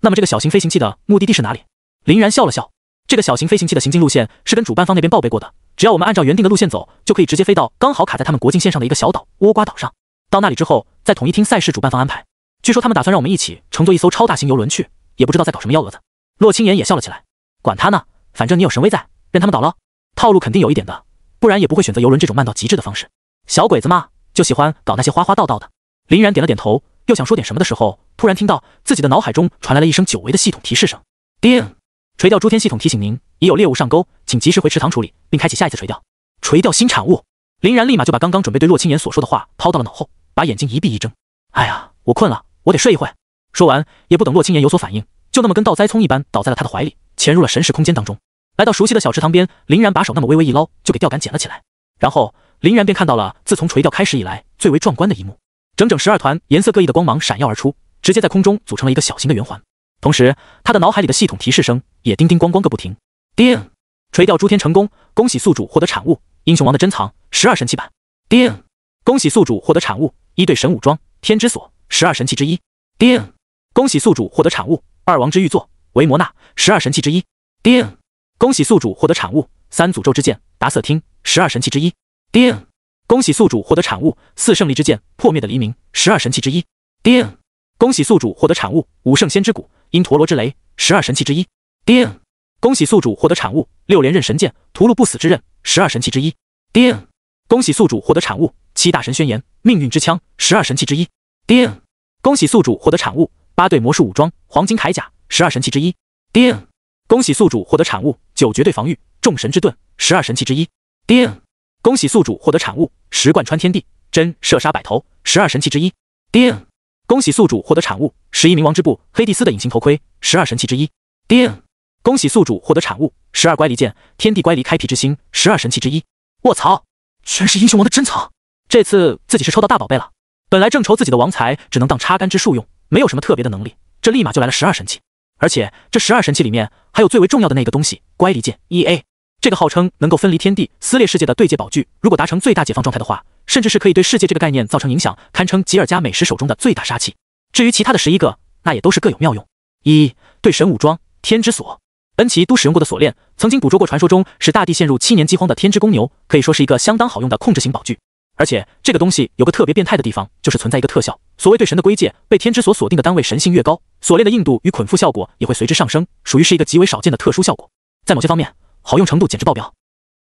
那么这个小型飞行器的目的地是哪里？林然笑了笑，这个小型飞行器的行进路线是跟主办方那边报备过的，只要我们按照原定的路线走，就可以直接飞到刚好卡在他们国境线上的一个小岛倭瓜岛上。到那里之后，再统一听赛事主办方安排。据说他们打算让我们一起乘坐一艘超大型游轮去，也不知道在搞什么幺蛾子。洛清言也笑了起来，管他呢，反正你有神威在，任他们捣了。套路肯定有一点的，不然也不会选择游轮这种慢到极致的方式。小鬼子嘛，就喜欢搞那些花花道道的。林然点了点头，又想说点什么的时候，突然听到自己的脑海中传来了一声久违的系统提示声。叮！垂钓诸天系统提醒您，已有猎物上钩，请及时回池塘处理，并开启下一次垂钓。垂钓新产物。林然立马就把刚刚准备对洛清言所说的话抛到了脑后，把眼睛一闭一睁。哎呀，我困了，我得睡一会。说完，也不等洛清言有所反应，就那么跟倒栽葱一般倒在了他的怀里，潜入了神识空间当中。来到熟悉的小池塘边，林然把手那么微微一捞，就给钓竿捡了起来。然后林然便看到了自从垂钓开始以来最为壮观的一幕，整整12团颜色各异的光芒闪耀而出，直接在空中组成了一个小型的圆环。同时，他的脑海里的系统提示声也叮叮咣咣个不停。叮！垂钓诸天成功，恭喜宿主获得产物英雄王的珍藏12神器版。叮！恭喜宿主获得产物一对神武装天之锁12神器之一。叮！恭喜宿主获得产物2王之玉座维摩纳12神器之一。叮！恭喜宿主获得产物3诅咒之剑达瑟汀12神器之一。叮！恭喜宿主获得产物4胜利之剑破灭的黎明12神器之一。叮！恭喜宿主获得产物5圣先之骨因陀罗之雷12神器之一。叮！恭喜宿主获得产物6连刃神剑屠戮不死之刃12神器之一。叮！恭喜宿主获得产物7大神宣言命运之枪12神器之一。叮！恭喜宿主获得产物8对魔术武装黄金铠甲12神器之一。叮！恭喜宿主获得产物9绝对防御众神之盾12神器之一。叮！恭喜宿主获得产物10贯穿天地真射杀百头12神器之一。叮！恭喜宿主获得产物11冥王之布黑帝斯的隐形头盔12神器之一。叮！恭喜宿主获得产物12乖离剑天地乖离开辟之星12神器之一。卧槽，全是英雄王的珍藏！这次自己是抽到大宝贝了。本来正愁自己的王财只能当插杆之术用，没有什么特别的能力，这立马就来了12神器。而且这12神器里面还有最为重要的那个东西——乖离剑 EA。这个号称能够分离天地、撕裂世界的对界宝具，如果达成最大解放状态的话，甚至是可以对世界这个概念造成影响，堪称吉尔加美什手中的最大杀器。至于其他的11个，那也都是各有妙用。1. 对神武装天之锁。恩奇都使用过的锁链，曾经捕捉过传说中使大地陷入7年饥荒的天之公牛，可以说是一个相当好用的控制型宝具。而且这个东西有个特别变态的地方，就是存在一个特效，所谓对神的归界，被天之锁锁定的单位神性越高，锁链的硬度与捆缚效果也会随之上升，属于是一个极为少见的特殊效果。在某些方面，好用程度简直爆表。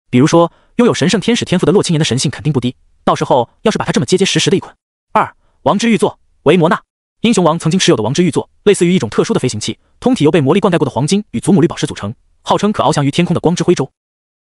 比如说，拥有神圣天使天赋的洛青岩的神性肯定不低，到时候要是把它这么结结实实的一捆。2. 王之玉座维摩纳。英雄王曾经持有的王之玉座，类似于一种特殊的飞行器，通体由被魔力灌溉过的黄金与祖母绿宝石组成，号称可翱翔于天空的光之徽州。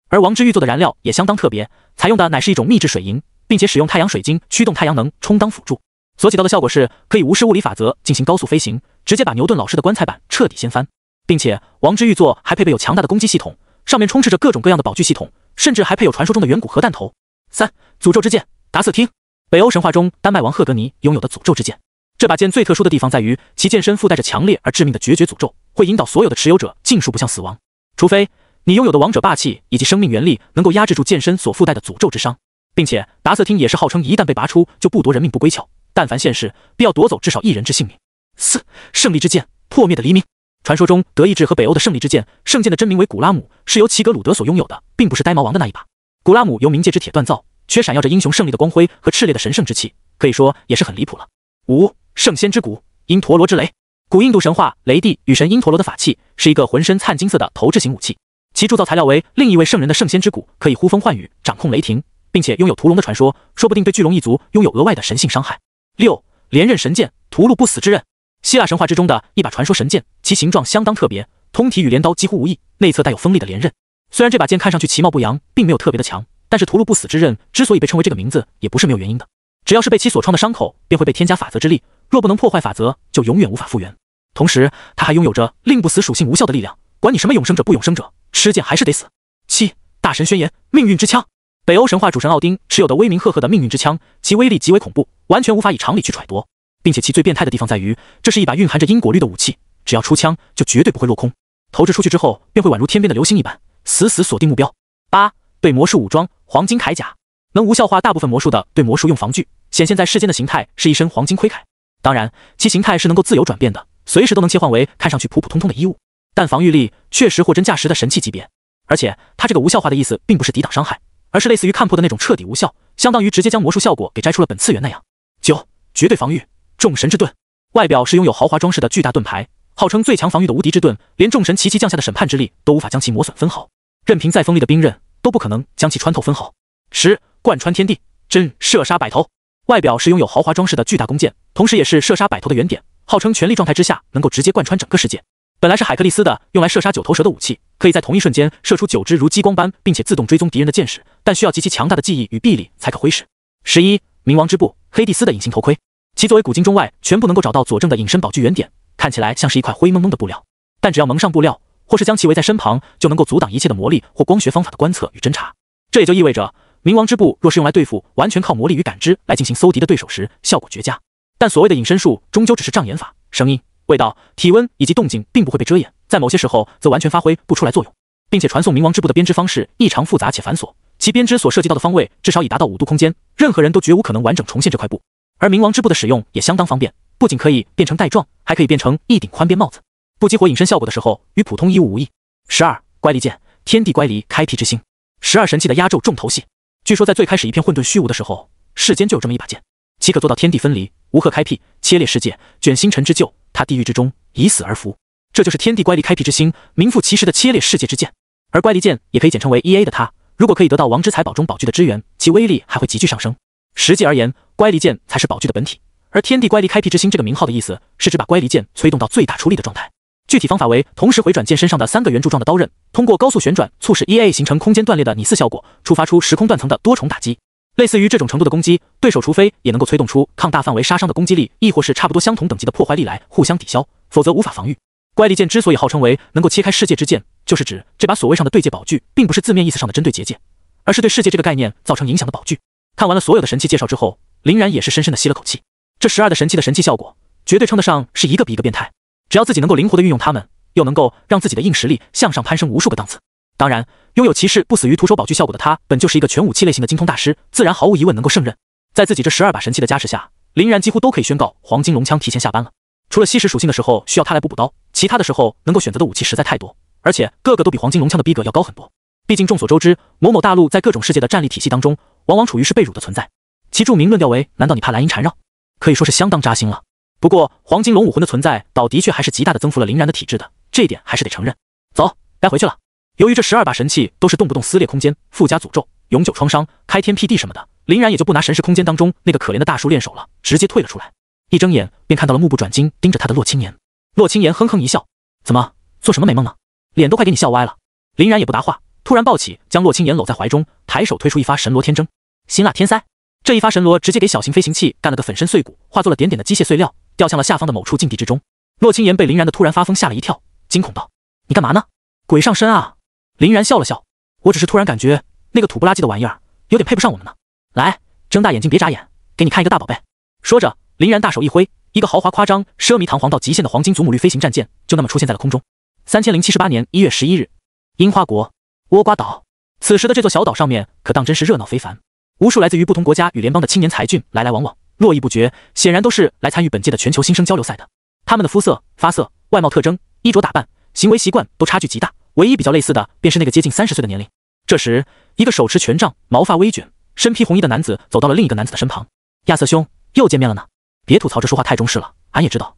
而王之玉座的燃料也相当特别，采用的乃是一种秘制水银，并且使用太阳水晶驱动太阳能充当辅助，所起到的效果是可以无视物理法则进行高速飞行，直接把牛顿老师的棺材板彻底掀翻。并且王之玉座还配备有强大的攻击系统，上面充斥着各种各样的宝具系统，甚至还配有传说中的远古核弹头。3. 诅咒之剑达瑟汀。北欧神话中丹麦王赫格尼拥有的诅咒之剑，这把剑最特殊的地方在于其剑身附带着强烈而致命的决绝诅咒，会引导所有的持有者尽数不向死亡，除非你拥有的王者霸气以及生命原力能够压制住剑身所附带的诅咒之伤。并且达瑟汀也是号称一旦被拔出就不夺人命不归鞘，但凡现世必要夺走至少1人之性命。4. 胜利之剑破灭的黎明。传说中德意志和北欧的胜利之剑，圣剑的真名为古拉姆，是由齐格鲁德所拥有的，并不是呆毛王的那一把。古拉姆由冥界之铁锻造，却闪耀着英雄胜利的光辉和炽烈的神圣之气，可以说也是很离谱了。5. 圣仙之骨因陀罗之雷。古印度神话雷帝与神因陀罗的法器是一个浑身灿金色的投掷型武器，其铸造材料为另一位圣人的圣仙之骨，可以呼风唤雨，掌控雷霆，并且拥有屠龙的传说，说不定对巨龙一族拥有额外的神性伤害。6. 连刃神剑屠戮不死之刃。希腊神话之中的一把传说神剑，其形状相当特别，通体与镰刀几乎无异，内侧带有锋利的连刃。虽然这把剑看上去其貌不扬，并没有特别的强，但是屠戮不死之刃之所以被称为这个名字，也不是没有原因的。只要是被其所创的伤口，便会被添加法则之力，若不能破坏法则，就永远无法复原。同时，它还拥有着令不死属性无效的力量，管你什么永生者不永生者，吃剑还是得死。7. 大神宣言命运之枪。北欧神话主神奥丁持有的威名赫赫的命运之枪，其威力极为恐怖，完全无法以常理去揣度，并且其最变态的地方在于，这是一把蕴含着因果律的武器，只要出枪就绝对不会落空，投掷出去之后便会宛如天边的流星一般，死死锁定目标。8. 对魔术武装黄金铠甲。能无效化大部分魔术的对魔术用防具，显现在世间的形态是一身黄金盔铠，当然其形态是能够自由转变的，随时都能切换为看上去普普通通的衣物，但防御力确实货真价实的神器级别。而且它这个无效化的意思并不是抵挡伤害，而是类似于看破的那种彻底无效，相当于直接将魔术效果给摘出了本次元那样。9. 绝对防御众神之盾。外表是拥有豪华装饰的巨大盾牌，号称最强防御的无敌之盾，连众神齐齐降下的审判之力都无法将其磨损分毫，任凭再锋利的兵刃都不可能将其穿透分毫。10. 贯穿天地真射杀百头。外表是拥有豪华装饰的巨大弓箭，同时也是射杀百头的原点，号称全力状态之下能够直接贯穿整个世界。本来是海克力斯的用来射杀9头蛇的武器，可以在同一瞬间射出9支如激光般并且自动追踪敌人的箭矢，但需要极其强大的记忆与臂力才可挥使。11. 冥王之布黑蒂斯的隐形头盔。其作为古今中外全部能够找到佐证的隐身宝具原点，看起来像是一块灰蒙蒙的布料，但只要蒙上布料，或是将其围在身旁，就能够阻挡一切的魔力或光学方法的观测与侦查。这也就意味着冥王之布若是用来对付完全靠魔力与感知来进行搜敌的对手时，效果绝佳。但所谓的隐身术终究只是障眼法，声音、味道、体温以及动静并不会被遮掩，在某些时候则完全发挥不出来作用。并且传送冥王之布的编织方式异常复杂且繁琐，其编织所涉及到的方位至少已达到5度空间，任何人都绝无可能完整重现这块布。而冥王之布的使用也相当方便，不仅可以变成带状，还可以变成一顶宽边帽子，不激活隐身效果的时候与普通衣物无异。12. 乖离剑天地乖离开辟之星。12神器的压轴重头戏。据说在最开始一片混沌虚无的时候，世间就有这么一把剑，其可做到天地分离，无壑开辟，切裂世界，卷星辰之咎，踏地狱之中，以死而服。这就是天地乖离开辟之星，名副其实的切裂世界之剑。而乖离剑也可以简称为 EA 的它，如果可以得到王之财宝中宝具的支援，其威力还会急剧上升。实际而言，乖离剑才是宝具的本体，而天地乖离开辟之星这个名号的意思是指把乖离剑催动到最大出力的状态。具体方法为同时回转剑身上的3个圆柱状的刀刃，通过高速旋转促使 EA 形成空间断裂的拟似效果，触发出时空断层的多重打击。类似于这种程度的攻击，对手除非也能够催动出抗大范围杀伤的攻击力，亦或是差不多相同等级的破坏力来互相抵消，否则无法防御。乖离剑之所以号称为能够切开世界之剑，就是指这把所谓上的对界宝具并不是字面意思上的针对结界，而是对世界这个概念造成影响的宝具。看完了所有的神器介绍之后，林然也是深深的吸了口气。这12的神器的神器效果绝对称得上是一个比一个变态。只要自己能够灵活地运用它们，又能够让自己的硬实力向上攀升无数个档次。当然，拥有骑士不死于徒手宝具效果的他，本就是一个全武器类型的精通大师，自然毫无疑问能够胜任。在自己这12把神器的加持下，林然几乎都可以宣告黄金龙枪提前下班了。除了吸食属性的时候需要他来补刀，其他的时候能够选择的武器实在太多，而且个个都比黄金龙枪的逼格要高很多。毕竟众所周知，某某大陆在各种世界的战力体系当中，往往处于是被辱的存在。其著名论调为：难道你怕蓝银缠绕？可以说是相当扎心了。不过，黄金龙武魂的存在，倒的确还是极大的增幅了林然的体质的，这一点还是得承认。走，该回去了。由于这12把神器都是动不动撕裂空间、附加诅咒、永久创伤、开天辟地什么的，林然也就不拿神识空间当中那个可怜的大叔练手了，直接退了出来。一睁眼便看到了目不转睛盯着他的洛青言。洛青言哼哼一笑：怎么，做什么美梦呢？脸都快给你笑歪了。林然也不答话，突然抱起将洛青言搂在怀中，抬手推出一发神罗天征。辛辣天塞！这一发神罗直接给小型飞行器干了个粉身碎骨，化作了点点的机械碎料，掉向了下方的某处禁地之中。洛青言被林然的突然发疯吓了一跳，惊恐道：你干嘛呢？鬼上身啊！林然笑了笑：我只是突然感觉那个土不拉几的玩意儿有点配不上我们呢。来，睁大眼睛别眨眼，给你看一个大宝贝。说着，林然大手一挥，一个豪华夸张、奢靡堂皇到极限的黄金祖母绿飞行战舰就那么出现在了空中。3078年1月11日，樱花国倭瓜岛。此时的这座小岛上面可当真是热闹非凡，无数来自于不同国家与联邦的青年才俊来来往往，络绎不绝，显然都是来参与本届的全球新生交流赛的。他们的肤色、发色、外貌特征、衣着打扮、行为习惯都差距极大，唯一比较类似的便是那个接近30岁的年龄。这时，一个手持权杖、毛发微卷、身披红衣的男子走到了另一个男子的身旁。亚瑟兄，又见面了呢。别吐槽这说话太中式了，俺也知道，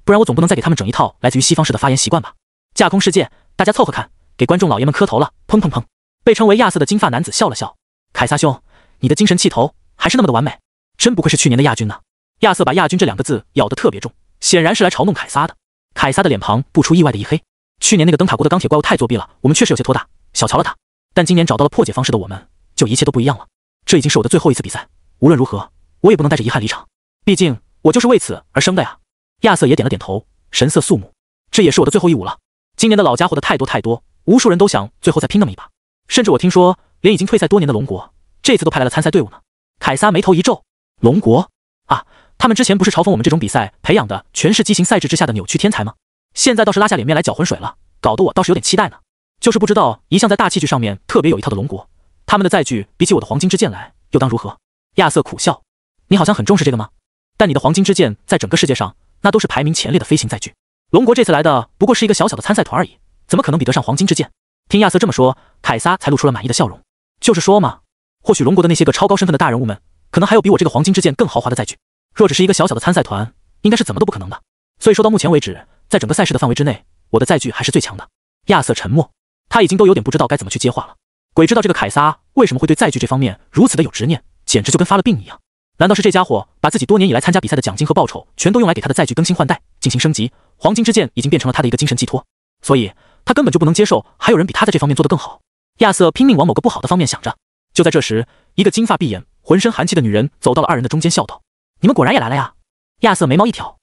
不然我总不能再给他们整一套来自于西方式的发言习惯吧。架空世界，大家凑合看，给观众老爷们磕头了，砰砰砰。被称为亚瑟的金发男子笑了笑：凯撒兄，你的精神气头还是那么的完美，真不愧是去年的亚军呢。亚瑟把亚军这2个字咬得特别重，显然是来嘲弄凯撒的。凯撒的脸庞不出意外的一黑，去年那个灯塔国的钢铁怪物太作弊了，我们确实有些托大，小瞧了他。但今年找到了破解方式的我们，就一切都不一样了。这已经是我的最后一次比赛，无论如何，我也不能带着遗憾离场。毕竟我就是为此而生的呀。亚瑟也点了点头，神色肃穆。这也是我的最后一舞了。今年的老家伙的太多，无数人都想最后再拼那么一把。甚至我听说，连已经退赛多年的龙国，这次都派来了参赛队伍呢。凯撒眉头一皱：龙国啊，他们之前不是嘲讽我们这种比赛培养的全是畸形赛制之下的扭曲天才吗？现在倒是拉下脸面来搅浑水了，搞得我倒是有点期待呢。就是不知道一向在大器具上面特别有一套的龙国，他们的载具比起我的黄金之剑来，又当如何？亚瑟苦笑：你好像很重视这个吗？但你的黄金之剑在整个世界上，那都是排名前列的飞行载具。龙国这次来的不过是一个小小的参赛团而已，怎么可能比得上黄金之剑？听亚瑟这么说，凯撒才露出了满意的笑容。就是说嘛，或许龙国的那些个超高身份的大人物们，可能还有比我这个黄金之剑更豪华的载具。若只是一个小小的参赛团，应该是怎么都不可能的。所以说到目前为止，在整个赛事的范围之内，我的载具还是最强的。亚瑟沉默，他已经都有点不知道该怎么去接话了。鬼知道这个凯撒为什么会对载具这方面如此的有执念，简直就跟发了病一样。难道是这家伙把自己多年以来参加比赛的奖金和报酬全都用来给他的载具更新换代进行升级，黄金之剑已经变成了他的一个精神寄托，所以他根本就不能接受还有人比他在这方面做得更好。亚瑟拼命往某个不好的方面想着。就在这时，一个金发碧眼、浑身寒气的女人走到了2人的中间，笑道：你们果然也来了呀。亚瑟眉毛一挑：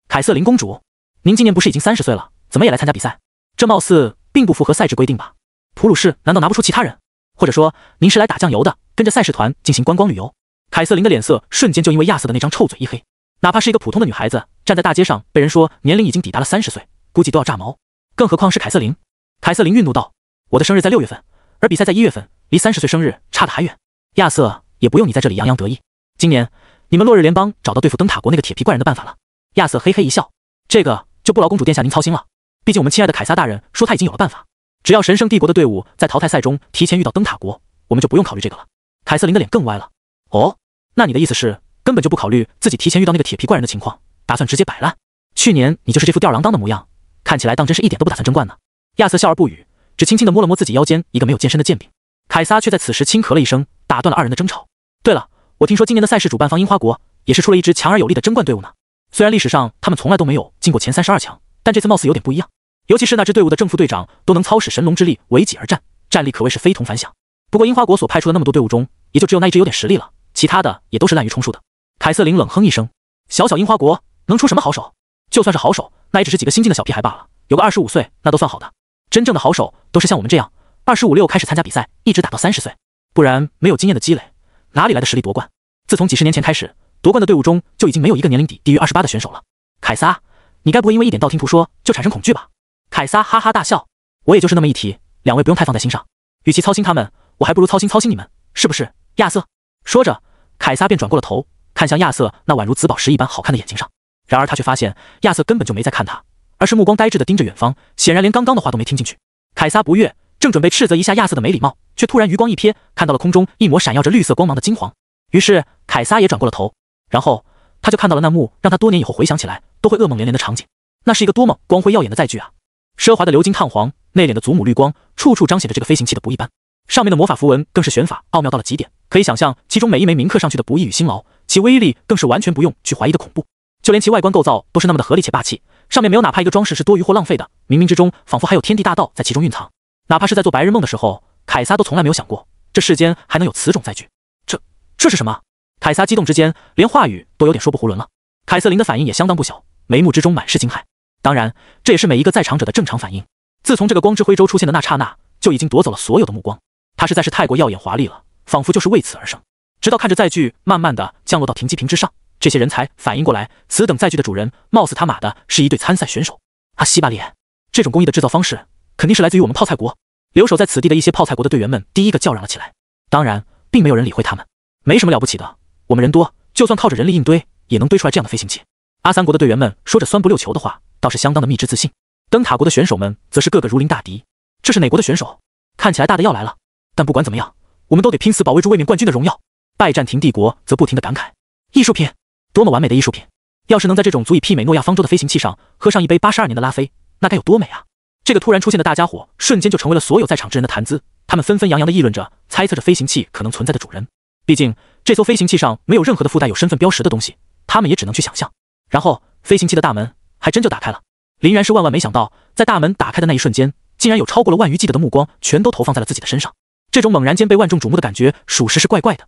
凯瑟琳公主，您今年不是已经30岁了，怎么也来参加比赛？这貌似并不符合赛制规定吧？普鲁士难道拿不出其他人？或者说您是来打酱油的，跟着赛事团进行观光旅游？凯瑟琳的脸色瞬间就因为亚瑟的那张臭嘴一黑。哪怕是一个普通的女孩子，站在大街上被人说年龄已经抵达了30岁，估计都要炸毛，更何况是凯瑟琳。凯瑟琳愠怒道：我的生日在6月份，而比赛在1月份，离30岁生日差得还远。亚瑟，也不用你在这里洋洋得意，今年你们落日联邦找到对付灯塔国那个铁皮怪人的办法了。亚瑟嘿嘿一笑：这个就不劳公主殿下您操心了，毕竟我们亲爱的凯撒大人说他已经有了办法，只要神圣帝国的队伍在淘汰赛中提前遇到灯塔国，我们就不用考虑这个了。凯瑟琳的脸更歪了：哦，那你的意思是根本就不考虑自己提前遇到那个铁皮怪人的情况，打算直接摆烂？去年你就是这副吊儿郎当的模样，看起来当真是一点都不打算争冠呢。亚瑟笑而不语，只轻轻地摸了摸自己腰间一个没有健身的剑柄。凯撒却在此时轻咳了一声，打断了2人的争吵。对了，我听说今年的赛事主办方樱花国也是出了一支强而有力的争冠队伍呢。虽然历史上他们从来都没有进过前32强，但这次貌似有点不一样。尤其是那支队伍的正副队长都能操使神龙之力为己而战，战力可谓是非同凡响。不过樱花国所派出的那么多队伍中，也就只有那一支有点实力了，其他的也都是滥竽充数的。凯瑟琳冷哼一声：小小樱花国能出什么好手？就算是好手，那也只是几个新进的小屁孩罢了，有个25岁那都算好的。真正的好手都是像我们这样25、6开始参加比赛，一直打到30岁，不然没有经验的积累，哪里来的实力夺冠？自从几十年前开始，夺冠的队伍中就已经没有一个年龄底低于28的选手了。凯撒，你该不会因为一点道听途说就产生恐惧吧？凯撒哈哈大笑，我也就是那么一提，两位不用太放在心上。与其操心他们，我还不如操心你们，是不是，亚瑟？说着，凯撒便转过了头，看向亚瑟那宛如紫宝石一般好看的眼睛上。然而他却发现亚瑟根本就没在看他，而是目光呆滞地盯着远方，显然连刚刚的话都没听进去。凯撒不悦，正准备斥责一下亚瑟的没礼貌，却突然余光一瞥，看到了空中一抹闪耀着绿色光芒的金黄。于是凯撒也转过了头，然后他就看到了那幕让他多年以后回想起来都会噩梦连连的场景。那是一个多么光辉耀眼的载具啊！奢华的鎏金烫黄，内敛的祖母绿光，处处彰显着这个飞行器的不一般。上面的魔法符文更是玄法奥妙到了极点，可以想象其中每一枚铭刻上去的不易与辛劳，其威力更是完全不用去怀疑的恐怖。就连其外观构造都是那么的合理且霸气，上面没有哪怕一个装饰是多余或浪费的，冥冥之中仿佛还有天地大道在其中蕴藏。哪怕是在做白日梦的时候，凯撒都从来没有想过这世间还能有此种载具。这是什么？凯撒激动之间连话语都有点说不囫囵了。凯瑟琳的反应也相当不小，眉目之中满是惊骇。当然，这也是每一个在场者的正常反应。自从这个光之徽州出现的那刹那，就已经夺走了所有的目光。它实在是太过耀眼华丽了，仿佛就是为此而生。直到看着载具慢慢的降落到停机坪之上，这些人才反应过来，此等载具的主人貌似他妈的是一对参赛选手。啊西巴列，这种工艺的制造方式肯定是来自于我们泡菜国。留守在此地的一些泡菜国的队员们第一个叫嚷了起来。当然，并没有人理会他们。没什么了不起的，我们人多，就算靠着人力硬堆，也能堆出来这样的飞行器。阿三国的队员们说着酸不溜秋的话，倒是相当的蜜汁自信。灯塔国的选手们则是个个如临大敌。这是哪国的选手？看起来大的要来了。但不管怎么样，我们都得拼死保卫住卫冕冠军的荣耀。拜占庭帝国则不停地感慨：艺术品，多么完美的艺术品！要是能在这种足以媲美诺亚方舟的飞行器上喝上一杯82年的拉菲，那该有多美啊！这个突然出现的大家伙瞬间就成为了所有在场之人的谈资，他们纷纷扬扬地议论着，猜测着飞行器可能存在的主人。毕竟这艘飞行器上没有任何的附带有身份标识的东西，他们也只能去想象。然后飞行器的大门还真就打开了。林然是万万没想到，在大门打开的那一瞬间，竟然有超过了万余记得的目光全都投放在了自己的身上。这种猛然间被万众瞩目的感觉，属实是怪怪的。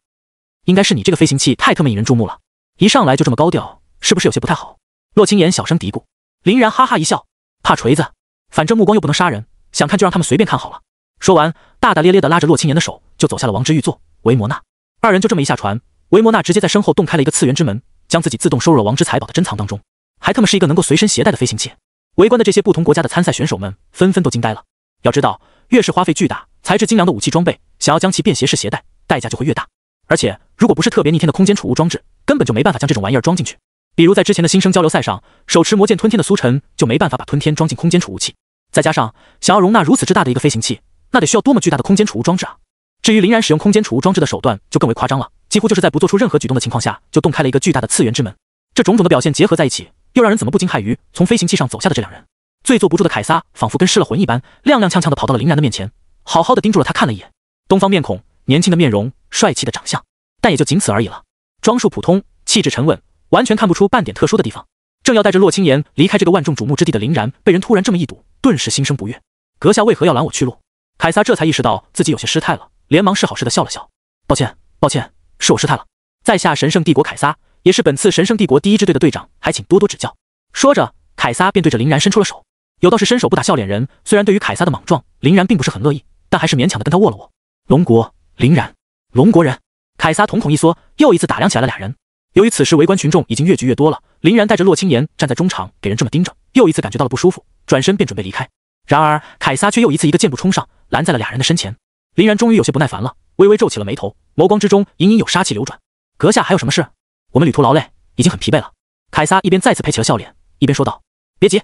应该是你这个飞行器太特么引人注目了，一上来就这么高调，是不是有些不太好？洛青言小声嘀咕。林然哈哈一笑，怕锤子，反正目光又不能杀人，想看就让他们随便看好了。说完，大大咧咧地拉着洛青言的手，就走下了王之玉座。维摩纳二人就这么一下船，维摩纳直接在身后洞开了一个次元之门，将自己自动收入了王之财宝的珍藏当中，还他妈是一个能够随身携带的飞行器。围观的这些不同国家的参赛选手们纷纷都惊呆了。要知道，越是花费巨大、材质精良的武器装备，想要将其便携式携带，代价就会越大。而且，如果不是特别逆天的空间储物装置，根本就没办法将这种玩意儿装进去。比如在之前的新生交流赛上，手持魔剑吞天的苏晨就没办法把吞天装进空间储物器。再加上想要容纳如此之大的一个飞行器，那得需要多么巨大的空间储物装置啊！至于林然使用空间储物装置的手段就更为夸张了，几乎就是在不做出任何举动的情况下，就洞开了一个巨大的次元之门。这种种的表现结合在一起，又让人怎么不惊骇于从飞行器上走下的这两人？最坐不住的凯撒仿佛跟失了魂一般，踉踉跄跄地跑到了林然的面前，好好的盯住了他看了一眼。东方面孔，年轻的面容，帅气的长相，但也就仅此而已了。装束普通，气质沉稳，完全看不出半点特殊的地方。正要带着洛青言离开这个万众瞩目之地的林然，被人突然这么一堵，顿时心生不悦。阁下为何要拦我去路？凯撒这才意识到自己有些失态了，连忙是好似的笑了笑。抱歉，是我失态了。在下神圣帝国凯撒，也是本次神圣帝国第一支队的队长，还请多多指教。说着，凯撒便对着林然伸出了手。有道是伸手不打笑脸人，虽然对于凯撒的莽撞，林然并不是很乐意，但还是勉强的跟他握了握。龙国，林然，龙国人。凯撒瞳孔一缩，又一次打量起来了俩人。由于此时围观群众已经越聚越多了，林然带着洛青言站在中场，给人这么盯着，又一次感觉到了不舒服，转身便准备离开。然而凯撒却又一次一个箭步冲上，拦在了俩人的身前。林然终于有些不耐烦了，微微皱起了眉头，眸光之中隐隐有杀气流转。阁下还有什么事？我们旅途劳累，已经很疲惫了。凯撒一边再次配起了笑脸，一边说道。别急，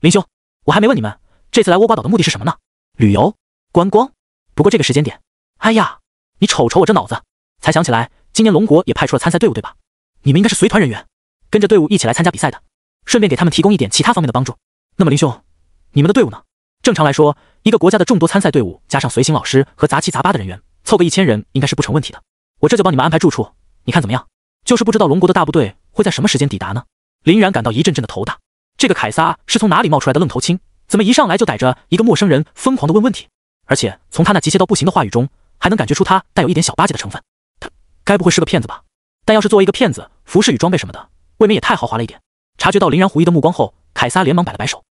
林兄，我还没问你们，这次来倭瓜岛的目的是什么呢？旅游？观光？不过这个时间点，哎呀，你瞅瞅我这脑子，才想起来今年龙国也派出了参赛队伍对吧？你们应该是随团人员，跟着队伍一起来参加比赛的，顺便给他们提供一点其他方面的帮助。那么林兄，你们的队伍呢？正常来说，一个国家的众多参赛队伍加上随行老师和杂七杂八的人员，凑个1000人应该是不成问题的。我这就帮你们安排住处，你看怎么样？就是不知道龙国的大部队会在什么时间抵达呢？林然感到一阵阵的头大，这个凯撒是从哪里冒出来的愣头青？怎么一上来就逮着一个陌生人疯狂的问问题？而且从他那急切到不行的话语中，还能感觉出他带有一点小巴结的成分。他该不会是个骗子吧？但要是作为一个骗子，服饰与装备什么的，未免也太豪华了一点。察觉到林然狐疑的目光后，凯撒连忙摆了摆手，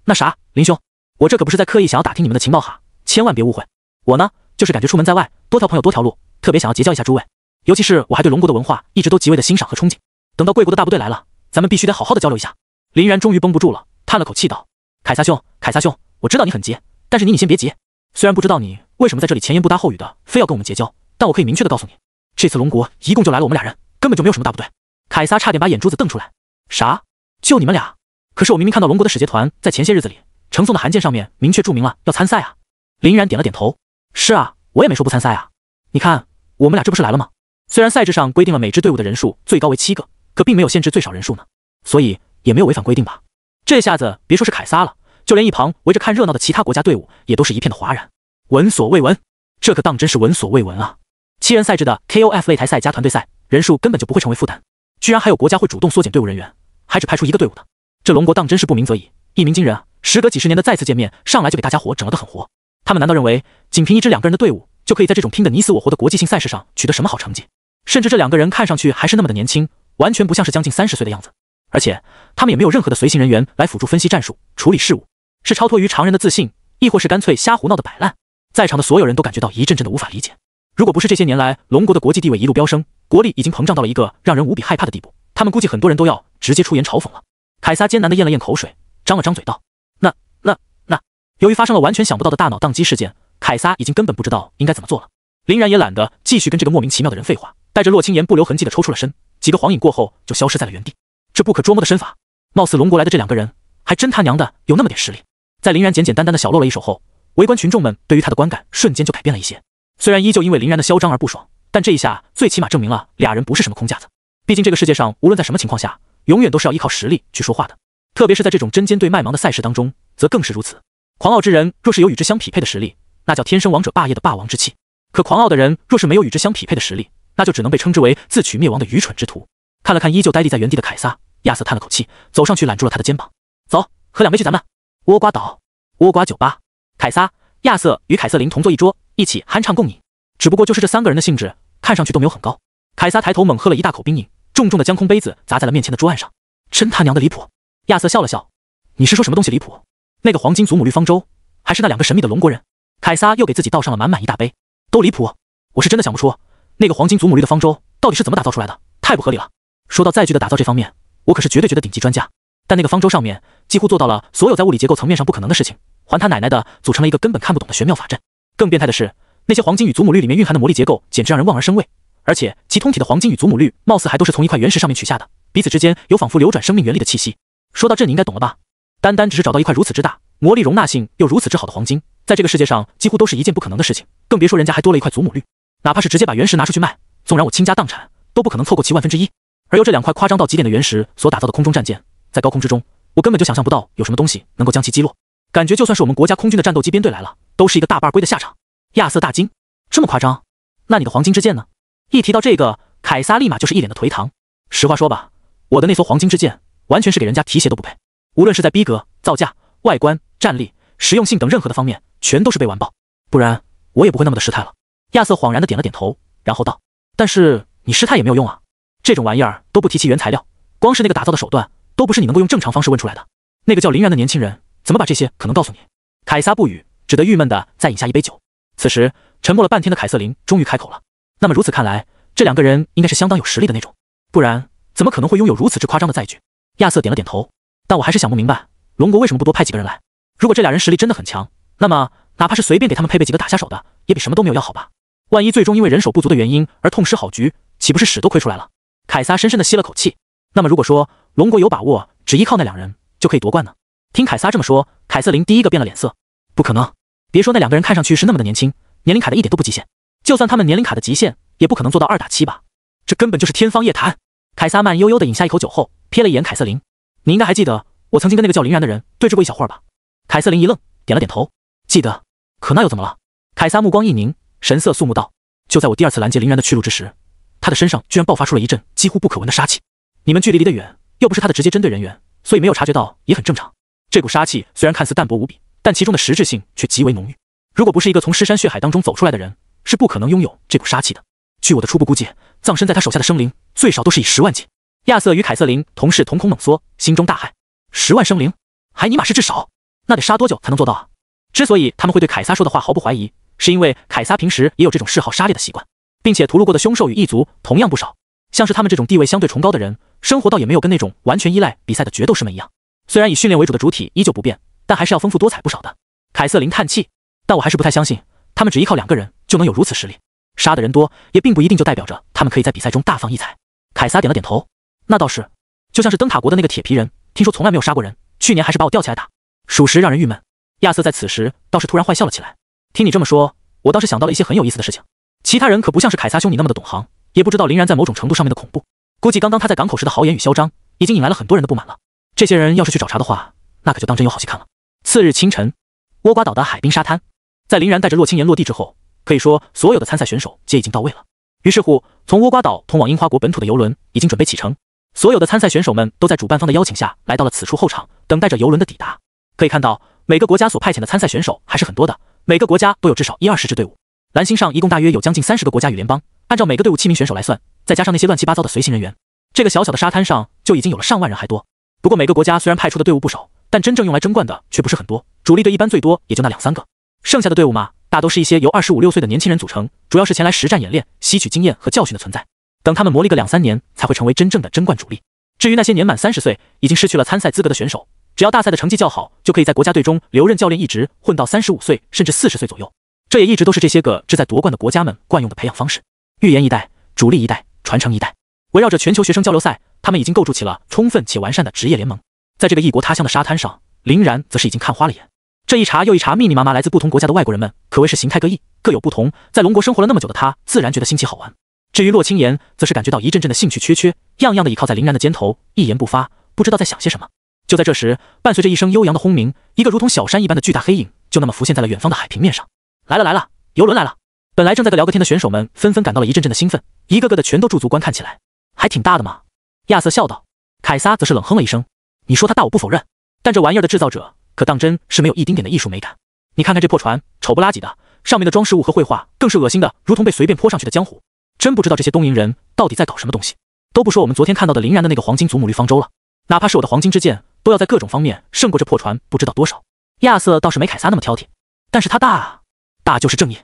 那啥，林兄，我这可不是在刻意想要打听你们的情报哈，千万别误会。我呢，就是感觉出门在外，多条朋友多条路，特别想要结交一下诸位。尤其是我还对龙国的文化一直都极为的欣赏和憧憬。等到贵国的大部队来了，咱们必须得好好的交流一下。林然终于绷不住了，叹了口气道：“凯撒兄，凯撒兄，我知道你很急，但是你先别急。虽然不知道你为什么在这里前言不搭后语的非要跟我们结交，但我可以明确的告诉你，这次龙国一共就来了我们俩人，根本就没有什么大部队。”凯撒差点把眼珠子瞪出来。啥？就你们俩？可是我明明看到龙国的使节团在前些日子里呈送的函件上面明确注明了要参赛啊。林然点了点头。是啊，我也没说不参赛啊。你看，我们俩这不是来了吗？虽然赛制上规定了每支队伍的人数最高为7个，可并没有限制最少人数呢，所以也没有违反规定吧。这下子别说是凯撒了，就连一旁围着看热闹的其他国家队伍也都是一片的哗然。闻所未闻，这可当真是闻所未闻啊！7人赛制的 KOF 擂台赛加团队赛，人数根本就不会成为负担，居然还有国家会主动缩减队伍人员，还只派出1个队伍的。这龙国当真是不鸣则已，一鸣惊人啊！时隔几十年的再次见面，上来就给大家伙整了个很活。他们难道认为仅凭1支2个人的队伍就可以在这种拼得你死我活的国际性赛事上取得什么好成绩？甚至这2个人看上去还是那么的年轻，完全不像是将近30岁的样子。而且他们也没有任何的随行人员来辅助分析战术、处理事务，是超脱于常人的自信，亦或是干脆瞎胡闹的摆烂。在场的所有人都感觉到一阵阵的无法理解。如果不是这些年来龙国的国际地位一路飙升，国力已经膨胀到了一个让人无比害怕的地步，他们估计很多人都要直接出言嘲讽了。凯撒艰难地咽了咽口水，张了张嘴道：“那……由于发生了完全想不到的大脑宕机事件，凯撒已经根本不知道应该怎么做了。林然也懒得继续跟这个莫名其妙的人废话，带着洛青岩不留痕迹地抽出了身，几个晃影过后就消失在了原地。这不可捉摸的身法，貌似龙国来的这2个人还真他娘的有那么点实力。在林然简简单单的小露了一手后，围观群众们对于他的观感瞬间就改变了一些。虽然依旧因为林然的嚣张而不爽，但这一下最起码证明了俩人不是什么空架子。毕竟这个世界上无论在什么情况下，永远都是要依靠实力去说话的，特别是在这种针尖对麦芒的赛事当中，则更是如此。狂傲之人若是有与之相匹配的实力，那叫天生王者霸业的霸王之气；可狂傲的人若是没有与之相匹配的实力，那就只能被称之为自取灭亡的愚蠢之徒。看了看依旧呆立在原地的凯撒，亚瑟叹了口气，走上去揽住了他的肩膀：“走，喝2杯去咱们。”倭瓜岛，倭瓜酒吧，凯撒、亚瑟与凯瑟琳同坐一桌，一起酣畅共饮。只不过就是这3个人的兴致看上去都没有很高。凯撒抬头猛喝了一大口冰饮，重重的将空杯子砸在了面前的桌案上。真他娘的离谱！亚瑟笑了笑：“你是说什么东西离谱？那个黄金祖母绿方舟，还是那2个神秘的龙国人？”凯撒又给自己倒上了满满一大杯。都离谱！我是真的想不出那个黄金祖母绿的方舟到底是怎么打造出来的，太不合理了。说到载具的打造这方面，我可是绝对顶级专家。但那个方舟上面几乎做到了所有在物理结构层面上不可能的事情，还他奶奶的组成了一个根本看不懂的玄妙法阵。更变态的是，那些黄金与祖母绿里面蕴含的魔力结构简直让人望而生畏，而且其通体的黄金与祖母绿貌似还都是从一块原石上面取下的，彼此之间有仿佛流转生命原力的气息。说到这你应该懂了吧？单单只是找到一块如此之大、魔力容纳性又如此之好的黄金，在这个世界上几乎都是一件不可能的事情，更别说人家还多了一块祖母绿。哪怕是直接把原石拿出去卖，纵然我倾家荡产，都不可能凑够其1/1000。而由这2块夸张到极点的原石所打造的空中战舰，在高空之中，我根本就想象不到有什么东西能够将其击落。感觉就算是我们国家空军的战斗机编队来了，都是一个大半归的下场。亚瑟大惊：“这么夸张？那你的黄金之剑呢？”一提到这个，凯撒立马就是一脸的颓唐。实话说吧，我的那艘黄金之剑完全是给人家提鞋都不配，无论是在逼格、造价、外观、战力、实用性等任何的方面，全都是被完爆，不然我也不会那么的失态了。亚瑟恍然的点了点头，然后道：“但是你失态也没有用啊，这种玩意儿都不提其原材料，光是那个打造的手段，都不是你能够用正常方式问出来的。那个叫林然的年轻人，怎么把这些可能告诉你？”凯撒不语，只得郁闷的再饮下一杯酒。此时沉默了半天的凯瑟琳终于开口了：“那么如此看来，这2个人应该是相当有实力的那种，不然怎么可能会拥有如此之夸张的载具？”亚瑟点了点头，但我还是想不明白，龙国为什么不多派几个人来？如果这俩人实力真的很强，那么哪怕是随便给他们配备几个打下手的，也比什么都没有要好吧？万一最终因为人手不足的原因而痛失好局，岂不是屎都亏出来了？凯撒深深地吸了口气。那么如果说龙国有把握只依靠那2人就可以夺冠呢？听凯撒这么说，凯瑟琳第一个变了脸色。不可能，别说那2个人看上去是那么的年轻，年龄卡的一点都不极限，就算他们年龄卡的极限，也不可能做到2打7吧？这根本就是天方夜谭。凯撒慢悠悠地饮下一口酒后，瞥了一眼凯瑟琳：“你应该还记得我曾经跟那个叫林然的人对峙过一小会儿吧？”凯瑟琳一愣，点了点头：“记得。可那又怎么了？”凯撒目光一凝，神色肃穆道：“就在我第2次拦截林然的去路之时，他的身上居然爆发出了一阵几乎不可闻的杀气。你们距离离得远，又不是他的直接针对人员，所以没有察觉到也很正常。这股杀气虽然看似淡薄无比，但其中的实质性却极为浓郁。如果不是一个从尸山血海当中走出来的人，是不可能拥有这股杀气的。据我的初步估计，葬身在他手下的生灵最少都是以10万计。”亚瑟与凯瑟琳同是瞳孔猛缩，心中大骇：10万生灵，还尼玛是至少，那得杀多久才能做到啊？之所以他们会对凯撒说的话毫不怀疑，是因为凯撒平时也有这种嗜好杀猎的习惯，并且屠戮过的凶兽与异族同样不少。像是他们这种地位相对崇高的人，生活倒也没有跟那种完全依赖比赛的决斗士们一样，虽然以训练为主的主体依旧不变，但还是要丰富多彩不少的。凯瑟琳叹气，但我还是不太相信，他们只依靠2个人就能有如此实力。杀的人多，也并不一定就代表着他们可以在比赛中大放异彩。凯撒点了点头，那倒是，就像是灯塔国的那个铁皮人，听说从来没有杀过人，去年还是把我吊起来打，属实让人郁闷。亚瑟在此时倒是突然坏笑了起来。听你这么说，我倒是想到了一些很有意思的事情。其他人可不像是凯撒兄你那么的懂行，也不知道林然在某种程度上面的恐怖。估计刚刚他在港口时的豪言与嚣张，已经引来了很多人的不满了。这些人要是去找茬的话，那可就当真有好戏看了。次日清晨，倭瓜岛的海滨沙滩，在林然带着洛青岩落地之后，可以说所有的参赛选手皆已经到位了。于是乎，从倭瓜岛通往樱花国本土的邮轮已经准备启程。所有的参赛选手们都在主办方的邀请下来到了此处候场，等待着邮轮的抵达。可以看到，每个国家所派遣的参赛选手还是很多的，每个国家都有至少1-20支队伍。蓝星上一共大约有将近30个国家与联邦，按照每个队伍7名选手来算，再加上那些乱七八糟的随行人员，这个小小的沙滩上就已经有了上万人还多。不过每个国家虽然派出的队伍不少，但真正用来争冠的却不是很多，主力队一般最多也就那2-3个，剩下的队伍嘛，大都是一些由25-26岁的年轻人组成，主要是前来实战演练、吸取经验和教训的存在。等他们磨砺个2-3年，才会成为真正的争冠主力。至于那些年满30岁已经失去了参赛资格的选手，只要大赛的成绩较好，就可以在国家队中留任教练一职，混到35岁甚至40岁左右。这也一直都是这些个志在夺冠的国家们惯用的培养方式。预言一代，主力一代，传承一代。围绕着全球学生交流赛，他们已经构筑起了充分且完善的职业联盟。在这个异国他乡的沙滩上，林然则是已经看花了眼。这一茬又一茬密密麻麻来自不同国家的外国人们，可谓是形态各异，各有不同。在龙国生活了那么久的他，自然觉得新奇好玩。至于洛青岩，则是感觉到一阵阵的兴趣缺，样样的倚靠在林然的肩头，一言不发，不知道在想些什么。就在这时，伴随着一声悠扬的轰鸣，一个如同小山一般的巨大黑影就那么浮现在了远方的海平面上。来了，游轮来了！本来正在聊个天的选手们纷纷感到了一阵阵的兴奋，一个个的全都驻足观看起来。还挺大的嘛，亚瑟笑道。凯撒则是冷哼了一声，你说他大我不否认，但这玩意儿的制造者可当真是没有一丁点的艺术美感。你看看这破船，丑不拉几的，上面的装饰物和绘画更是恶心的，如同被随便泼上去的浆糊。真不知道这些东瀛人到底在搞什么东西。都不说我们昨天看到的林然的那个黄金祖母绿方舟了，哪怕是我的黄金之剑，都要在各种方面胜过这破船不知道多少。亚瑟倒是没凯撒那么挑剔，但是他大就是正义，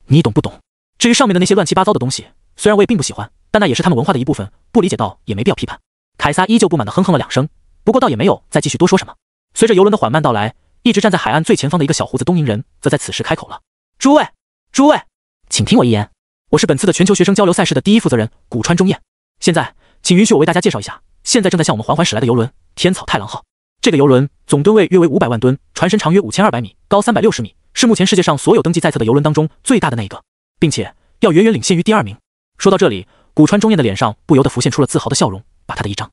你懂不懂？至于上面的那些乱七八糟的东西，虽然我也并不喜欢，但那也是他们文化的一部分，不理解到也没必要批判。凯撒依旧不满地哼哼了2声，不过倒也没有再继续多说什么。随着游轮的缓慢到来，一直站在海岸最前方的一个小胡子东瀛人则在此时开口了：诸位，请听我一言，我是本次的全球学生交流赛事的第一负责人古川中彦。现在请允许我为大家介绍一下现在正在向我们缓缓驶来的游轮天草太郎号。这个游轮总吨位约为500万吨，船身长约5200米，高360米，是目前世界上所有登记在册的游轮当中最大的那一个，并且要远远领先于第2名。说到这里，古川中彦的脸上不由得浮现出了自豪的笑容，把他的一张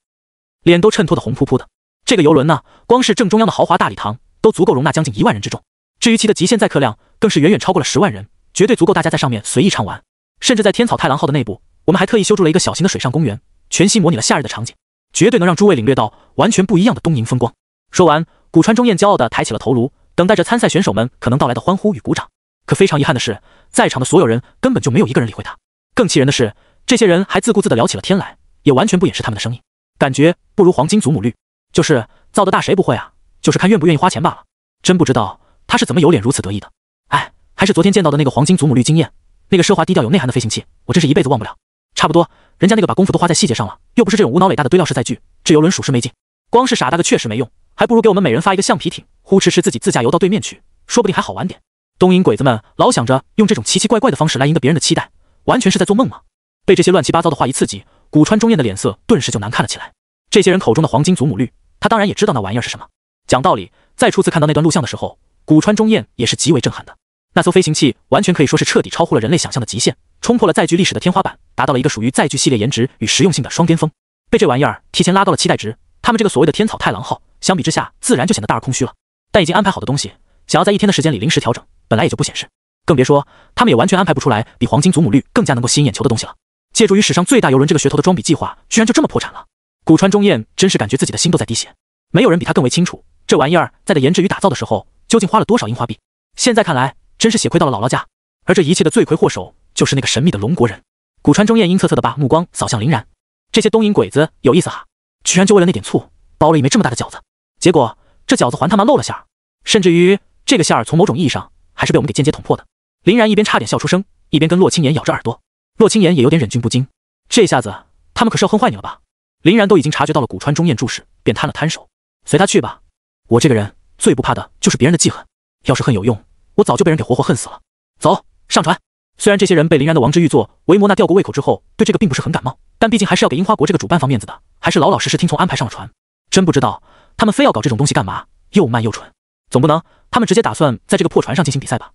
脸都衬托得红扑扑的。这个游轮呢，光是正中央的豪华大礼堂都足够容纳将近1万人之众，至于其的极限载客量更是远远超过了10万人，绝对足够大家在上面随意畅玩。甚至在天草太郎号的内部，我们还特意修筑了一个小型的水上公园，全息模拟了夏日的场景，绝对能让诸位领略到完全不一样的东瀛风光。说完，古川中彦骄傲地抬起了头颅，等待着参赛选手们可能到来的欢呼与鼓掌。可非常遗憾的是，在场的所有人根本就没有一个人理会他。更气人的是，这些人还自顾自地聊起了天来，也完全不掩饰他们的声音，感觉不如黄金祖母绿，就是造的大谁不会啊，就是看愿不愿意花钱罢了。真不知道他是怎么有脸如此得意的。哎，还是昨天见到的那个黄金祖母绿惊艳，那个奢华低调有内涵的飞行器，我真是一辈子忘不了。差不多，人家那个把功夫都花在细节上了，又不是这种无脑垒大的堆料式载具，这游轮属实没劲。光是傻大个确实没用，还不如给我们每人发一个橡皮艇，呼哧哧自己自驾游到对面去，说不定还好玩点。东瀛鬼子们老想着用这种奇奇怪怪的方式来赢得别人的期待，完全是在做梦吗？被这些乱七八糟的话一刺激，古川中彦的脸色顿时就难看了起来。这些人口中的黄金祖母绿，他当然也知道那玩意儿是什么。讲道理，在初次看到那段录像的时候，古川中彦也是极为震撼的。那艘飞行器完全可以说是彻底超乎了人类想象的极限，冲破了载具历史的天花板，达到了一个属于载具系列颜值与实用性的双巅峰。被这玩意儿提前拉高了期待值，他们这个所谓的天草太郎号，相比之下自然就显得大而空虚了。但已经安排好的东西，想要在1天的时间里临时调整，本来也就不显示，更别说他们也完全安排不出来比黄金祖母绿更加能够吸引眼球的东西了。借助于史上最大游轮这个噱头的装比计划，居然就这么破产了。古川中彦真是感觉自己的心都在滴血，没有人比他更为清楚这玩意儿在的研制与打造的时候究竟花了多少樱花币。现在看来，真是血亏到了姥姥家。而这一切的罪魁祸首就是那个神秘的龙国人。古川中彦阴恻恻地把目光扫向林然，这些东瀛鬼子有意思哈，居然就为了那点醋包了一枚这么大的饺子，结果这饺子还他妈漏了馅儿，甚至于这个馅儿从某种意义上还是被我们给间接捅破的。林然一边差点笑出声，一边跟洛青岩咬着耳朵。洛青岩也有点忍俊不禁，这下子他们可是要恨坏你了吧？林然都已经察觉到了古川中彦注视，便摊了摊手，随他去吧。我这个人最不怕的就是别人的记恨，要是恨有用，我早就被人给活活恨死了。走，上船。虽然这些人被林然的王之玉作为魔那吊过胃口之后，对这个并不是很感冒，但毕竟还是要给樱花国这个主办方面子的，还是老老实实听从安排上了船。真不知道他们非要搞这种东西干嘛，又慢又蠢。总不能他们直接打算在这个破船上进行比赛吧？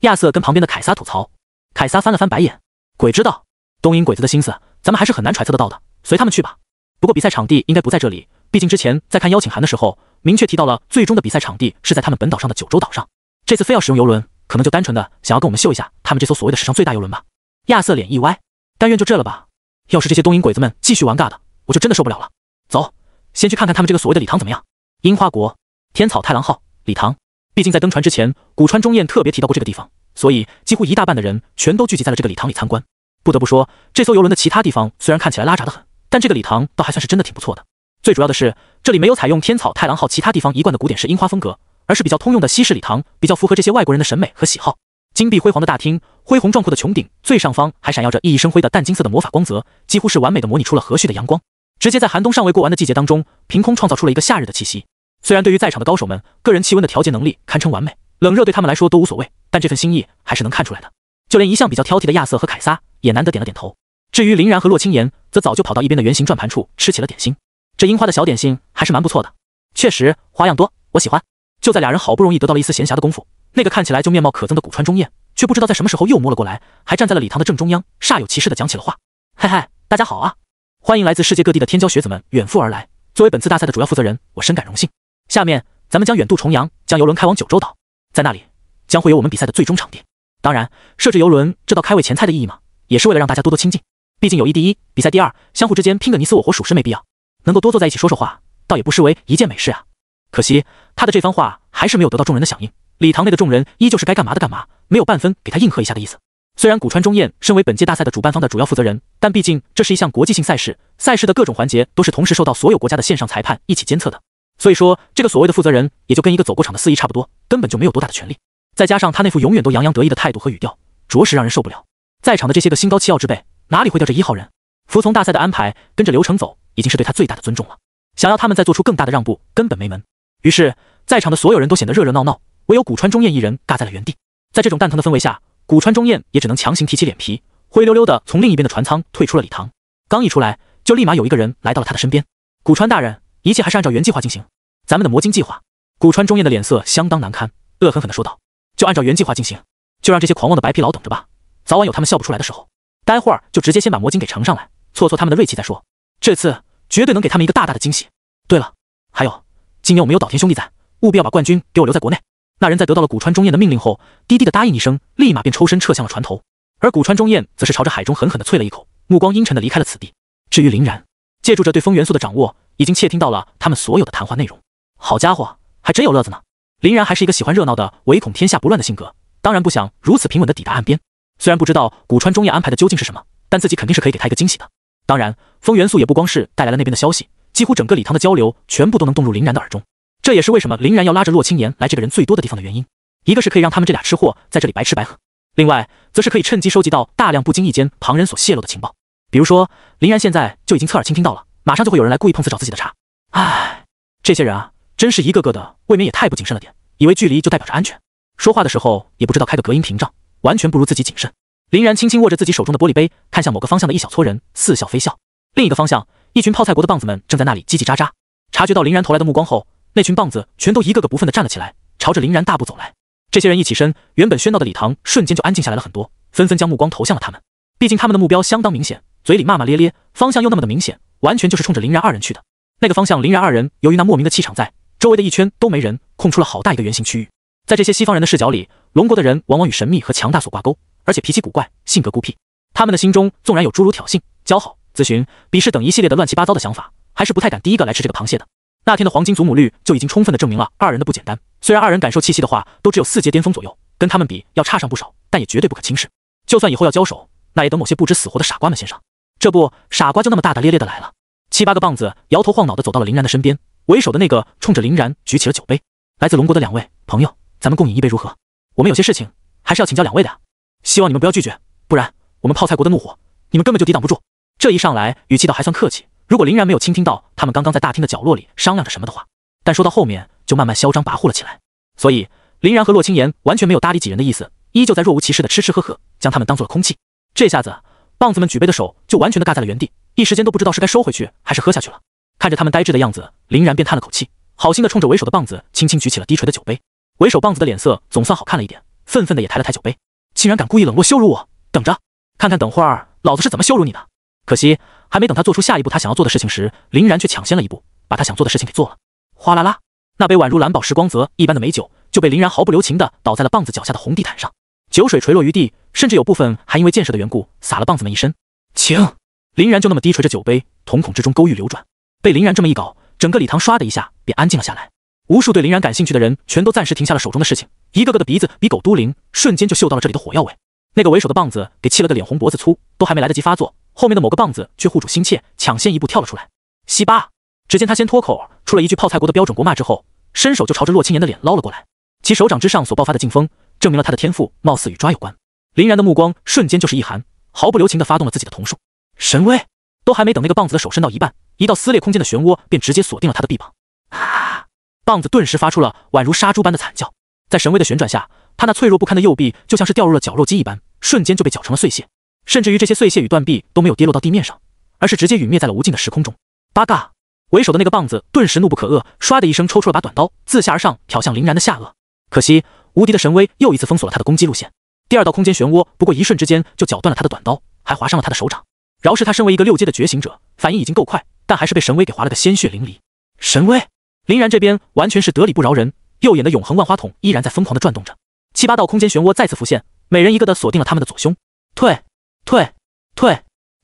亚瑟跟旁边的凯撒吐槽。凯撒翻了翻白眼，鬼知道，东瀛鬼子的心思咱们还是很难揣测得到的，随他们去吧。不过比赛场地应该不在这里，毕竟之前在看邀请函的时候，明确提到了最终的比赛场地是在他们本岛上的九州岛上。这次非要使用游轮，可能就单纯的想要跟我们秀一下他们这艘所谓的史上最大游轮吧。亚瑟脸一歪，但愿就这了吧。要是这些东瀛鬼子们继续玩尬的，我就真的受不了了。走，先去看看他们这个所谓的礼堂怎么样。樱花国天草太郎号礼堂，毕竟在登船之前，古川中彦特别提到过这个地方，所以几乎一大半的人全都聚集在了这个礼堂里参观。不得不说，这艘游轮的其他地方虽然看起来拉杂得很，但这个礼堂倒还算是真的挺不错的。最主要的是，这里没有采用天草太郎号其他地方一贯的古典式樱花风格，而是比较通用的西式礼堂，比较符合这些外国人的审美和喜好。金碧辉煌的大厅，恢宏壮阔的穹顶，最上方还闪耀着熠熠生辉的淡金色的魔法光泽，几乎是完美的模拟出了和煦的阳光，直接在寒冬尚未过完的季节当中，凭空创造出了一个夏日的气息。虽然对于在场的高手们，个人气温的调节能力堪称完美，冷热对他们来说都无所谓，但这份心意还是能看出来的。就连一向比较挑剔的亚瑟和凯撒也难得点了点头。至于林然和洛清言，则早就跑到一边的圆形转盘处吃起了点心。这樱花的小点心还是蛮不错的，确实花样多，我喜欢。就在俩人好不容易得到了一丝闲暇的功夫，那个看起来就面貌可憎的古川中彦，却不知道在什么时候又摸了过来，还站在了礼堂的正中央，煞有其事地讲起了话。嗨嗨，大家好啊！欢迎来自世界各地的天骄学子们远赴而来。作为本次大赛的主要负责人，我深感荣幸。下面咱们将远渡重洋，将游轮开往九州岛，在那里将会有我们比赛的最终场地。当然，设置游轮这道开胃前菜的意义嘛，也是为了让大家多多亲近。毕竟友谊第一，比赛第二，相互之间拼个你死我活属实没必要。能够多坐在一起说说话，倒也不失为一件美事啊。可惜他的这番话还是没有得到众人的响应，礼堂内的众人依旧是该干嘛的干嘛，没有半分给他应和一下的意思。虽然古川中彦身为本届大赛的主办方的主要负责人，但毕竟这是一项国际性赛事，赛事的各种环节都是同时受到所有国家的线上裁判一起监测的，所以说这个所谓的负责人也就跟一个走过场的司仪差不多，根本就没有多大的权利。再加上他那副永远都洋洋得意的态度和语调，着实让人受不了。在场的这些个心高气傲之辈，哪里会掉这1号人？服从大赛的安排，跟着流程走，已经是对他最大的尊重了。想要他们再做出更大的让步，根本没门。于是，在场的所有人都显得热热闹闹，唯有古川中彦一人尬在了原地。在这种蛋疼的氛围下，古川中彦也只能强行提起脸皮，灰溜溜的从另一边的船舱退出了礼堂。刚一出来，就立马有一个人来到了他的身边。古川大人，一切还是按照原计划进行，咱们的魔晶计划。古川中彦的脸色相当难堪，恶狠狠地说道：“就按照原计划进行，就让这些狂妄的白皮佬等着吧，早晚有他们笑不出来的时候。待会儿就直接先把魔晶给呈上来，挫挫他们的锐气再说。这次绝对能给他们一个大大的惊喜。对了，还有，今年我们有岛田兄弟在，务必要把冠军给我留在国内。”那人在得到了古川中彦的命令后，低低的答应一声，立马便抽身撤向了船头。而古川中彦则是朝着海中狠狠地啐了一口，目光阴沉地离开了此地。至于林然，借助着对风元素的掌握，已经窃听到了他们所有的谈话内容。好家伙，还真有乐子呢！林然还是一个喜欢热闹的、唯恐天下不乱的性格，当然不想如此平稳地抵达岸边。虽然不知道古川中彦安排的究竟是什么，但自己肯定是可以给他一个惊喜的。当然，风元素也不光是带来了那边的消息，几乎整个礼堂的交流全部都能动入林然的耳中。这也是为什么林然要拉着洛清言来这个人最多的地方的原因。一个是可以让他们这俩吃货在这里白吃白喝，另外则是可以趁机收集到大量不经意间旁人所泄露的情报。比如说，林然现在就已经侧耳倾听到了，马上就会有人来故意碰瓷找自己的茬。唉，这些人啊，真是一个个的，未免也太不谨慎了点，以为距离就代表着安全，说话的时候也不知道开个隔音屏障，完全不如自己谨慎。林然轻轻握着自己手中的玻璃杯，看向某个方向的一小撮人，似笑非笑。另一个方向，一群泡菜国的棒子们正在那里叽叽喳喳。察觉到林然投来的目光后，那群棒子全都一个个不忿地站了起来，朝着林然大步走来。这些人一起身，原本喧闹的礼堂瞬间就安静下来了很多，纷纷将目光投向了他们。毕竟他们的目标相当明显，嘴里骂骂咧咧，方向又那么的明显，完全就是冲着林然二人去的。那个方向，林然二人由于那莫名的气场在，周围的一圈都没人，空出了好大一个圆形区域。在这些西方人的视角里，龙国的人往往与神秘和强大所挂钩，而且脾气古怪，性格孤僻。他们的心中纵然有诸如挑衅、交好、咨询、鄙视等一系列的乱七八糟的想法，还是不太敢第一个来吃这个螃蟹的。那天的黄金祖母绿就已经充分地证明了二人的不简单。虽然二人感受气息的话都只有4阶巅峰左右，跟他们比要差上不少，但也绝对不可轻视。就算以后要交手，那也等某些不知死活的傻瓜们先上。这不，傻瓜就那么大大咧咧的来了。7、8个棒子摇头晃脑地走到了林然的身边，为首的那个冲着林然举起了酒杯。来自龙国的2位朋友，咱们共饮一杯如何？我们有些事情还是要请教2位的啊，希望你们不要拒绝，不然我们泡菜国的怒火，你们根本就抵挡不住。这一上来语气倒还算客气，如果林然没有倾听到他们刚刚在大厅的角落里商量着什么的话，但说到后面就慢慢嚣张跋扈了起来。所以林然和洛青言完全没有搭理几人的意思，依旧在若无其事的吃吃喝喝，将他们当做了空气。这下子棒子们举杯的手就完全的尬在了原地，一时间都不知道是该收回去还是喝下去了。看着他们呆滞的样子，林然便叹了口气，好心的冲着为首的棒子轻轻举起了低垂的酒杯。为首棒子的脸色总算好看了一点，愤愤的也抬了抬酒杯，竟然敢故意冷落羞辱我，等着看看等会儿老子是怎么羞辱你的。可惜还没等他做出下一步他想要做的事情时，林然却抢先了一步，把他想做的事情给做了。哗啦啦，那杯宛如蓝宝石光泽一般的美酒就被林然毫不留情地倒在了棒子脚下的红地毯上，酒水垂落于地，甚至有部分还因为溅射的缘故洒了棒子们一身。请林然就那么低垂着酒杯，瞳孔之中勾玉流转。被林然这么一搞，整个礼堂唰的一下便安静了下来。无数对林然感兴趣的人全都暂时停下了手中的事情，一个个的鼻子比狗都灵，瞬间就嗅到了这里的火药味。那个为首的棒子给气了个脸红脖子粗，都还没来得及发作，后面的某个棒子却护主心切，抢先一步跳了出来。西巴！只见他先脱口出了一句泡菜国的标准国骂之后，伸手就朝着洛青言的脸捞了过来。其手掌之上所爆发的劲风，证明了他的天赋貌似与抓有关。林然的目光瞬间就是一寒，毫不留情地发动了自己的瞳术。神威！都还没等那个棒子的手伸到一半，一道撕裂空间的漩涡便直接锁定了他的臂膀。啊！棒子顿时发出了宛如杀猪般的惨叫，在神威的旋转下，他那脆弱不堪的右臂就像是掉入了绞肉机一般，瞬间就被绞成了碎屑，甚至于这些碎屑与断臂都没有跌落到地面上，而是直接陨灭在了无尽的时空中。八嘎！为首的那个棒子顿时怒不可遏，唰的一声抽出了把短刀，自下而上挑向林然的下颚。可惜无敌的神威又一次封锁了他的攻击路线，第二道空间漩涡不过一瞬之间就绞断了他的短刀，还划伤了他的手掌。饶是他身为一个6阶的觉醒者，反应已经够快，但还是被神威给划了个鲜血淋漓。神威！林然这边完全是得理不饶人，右眼的永恒万花筒依然在疯狂的转动着，7、8道空间漩涡再次浮现，每人一个的锁定了他们的左胸。退！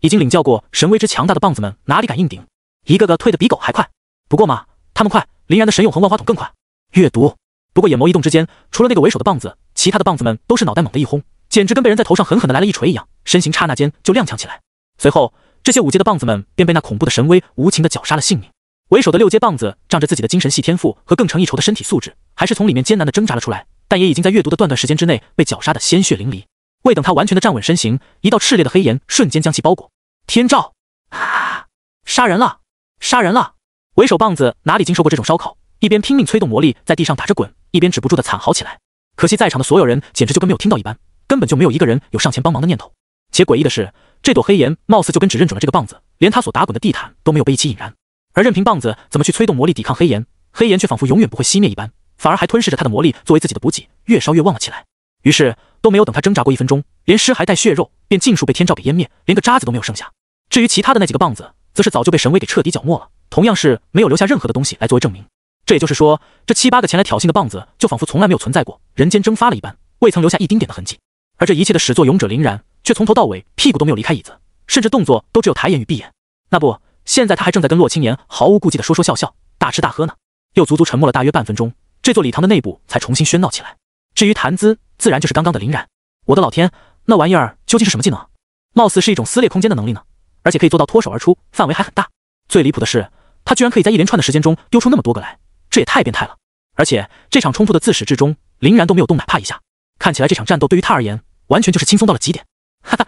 已经领教过神威之强大的棒子们哪里敢硬顶，一个个退得比狗还快。不过嘛，他们快，林然的神永恒万花筒更快。阅读！不过眼眸一动之间，除了那个为首的棒子，其他的棒子们都是脑袋猛地一轰，简直跟被人在头上狠狠地来了一锤一样，身形刹那间就踉跄起来。随后这些5阶的棒子们便被那恐怖的神威无情地绞杀了性命。为首的6阶棒子仗着自己的精神系天赋和更成一筹的身体素质，还是从里面艰难地挣扎了出来，但也已经在阅读的短时间之内被绞杀的鲜血淋漓。未等他完全的站稳身形，一道炽烈的黑炎瞬间将其包裹。天照！啊！杀人了！杀人了！为首棒子哪里经受过这种烧烤，一边拼命催动魔力在地上打着滚，一边止不住的惨嚎起来。可惜在场的所有人简直就跟没有听到一般，根本就没有一个人有上前帮忙的念头。且诡异的是，这朵黑炎貌似就跟只认准了这个棒子，连他所打滚的地毯都没有被一起引燃。而任凭棒子怎么去催动魔力抵抗黑炎，黑炎却仿佛永远不会熄灭一般，反而还吞噬着他的魔力作为自己的补给，越烧越旺了起来。于是都没有等他挣扎过1分钟，连尸骸带血肉便尽数被天照给湮灭，连个渣子都没有剩下。至于其他的那几个棒子，则是早就被神威给彻底剿没了，同样是没有留下任何的东西来作为证明。这也就是说，这7、8个前来挑衅的棒子就仿佛从来没有存在过，人间蒸发了一般，未曾留下一丁点的痕迹。而这一切的始作俑者林然，却从头到尾屁股都没有离开椅子，甚至动作都只有抬眼与闭眼。那不，现在他还正在跟洛青言毫无顾忌的说说笑笑，大吃大喝呢。又足足沉默了大约半分钟，这座礼堂的内部才重新喧闹起来。至于谈资，自然就是刚刚的林然。我的老天，那玩意儿究竟是什么技能？貌似是一种撕裂空间的能力呢，而且可以做到脱手而出，范围还很大。最离谱的是，他居然可以在一连串的时间中丢出那么多个来，这也太变态了。而且这场冲突的自始至终，林然都没有动哪怕一下，看起来这场战斗对于他而言完全就是轻松到了极点。哈哈，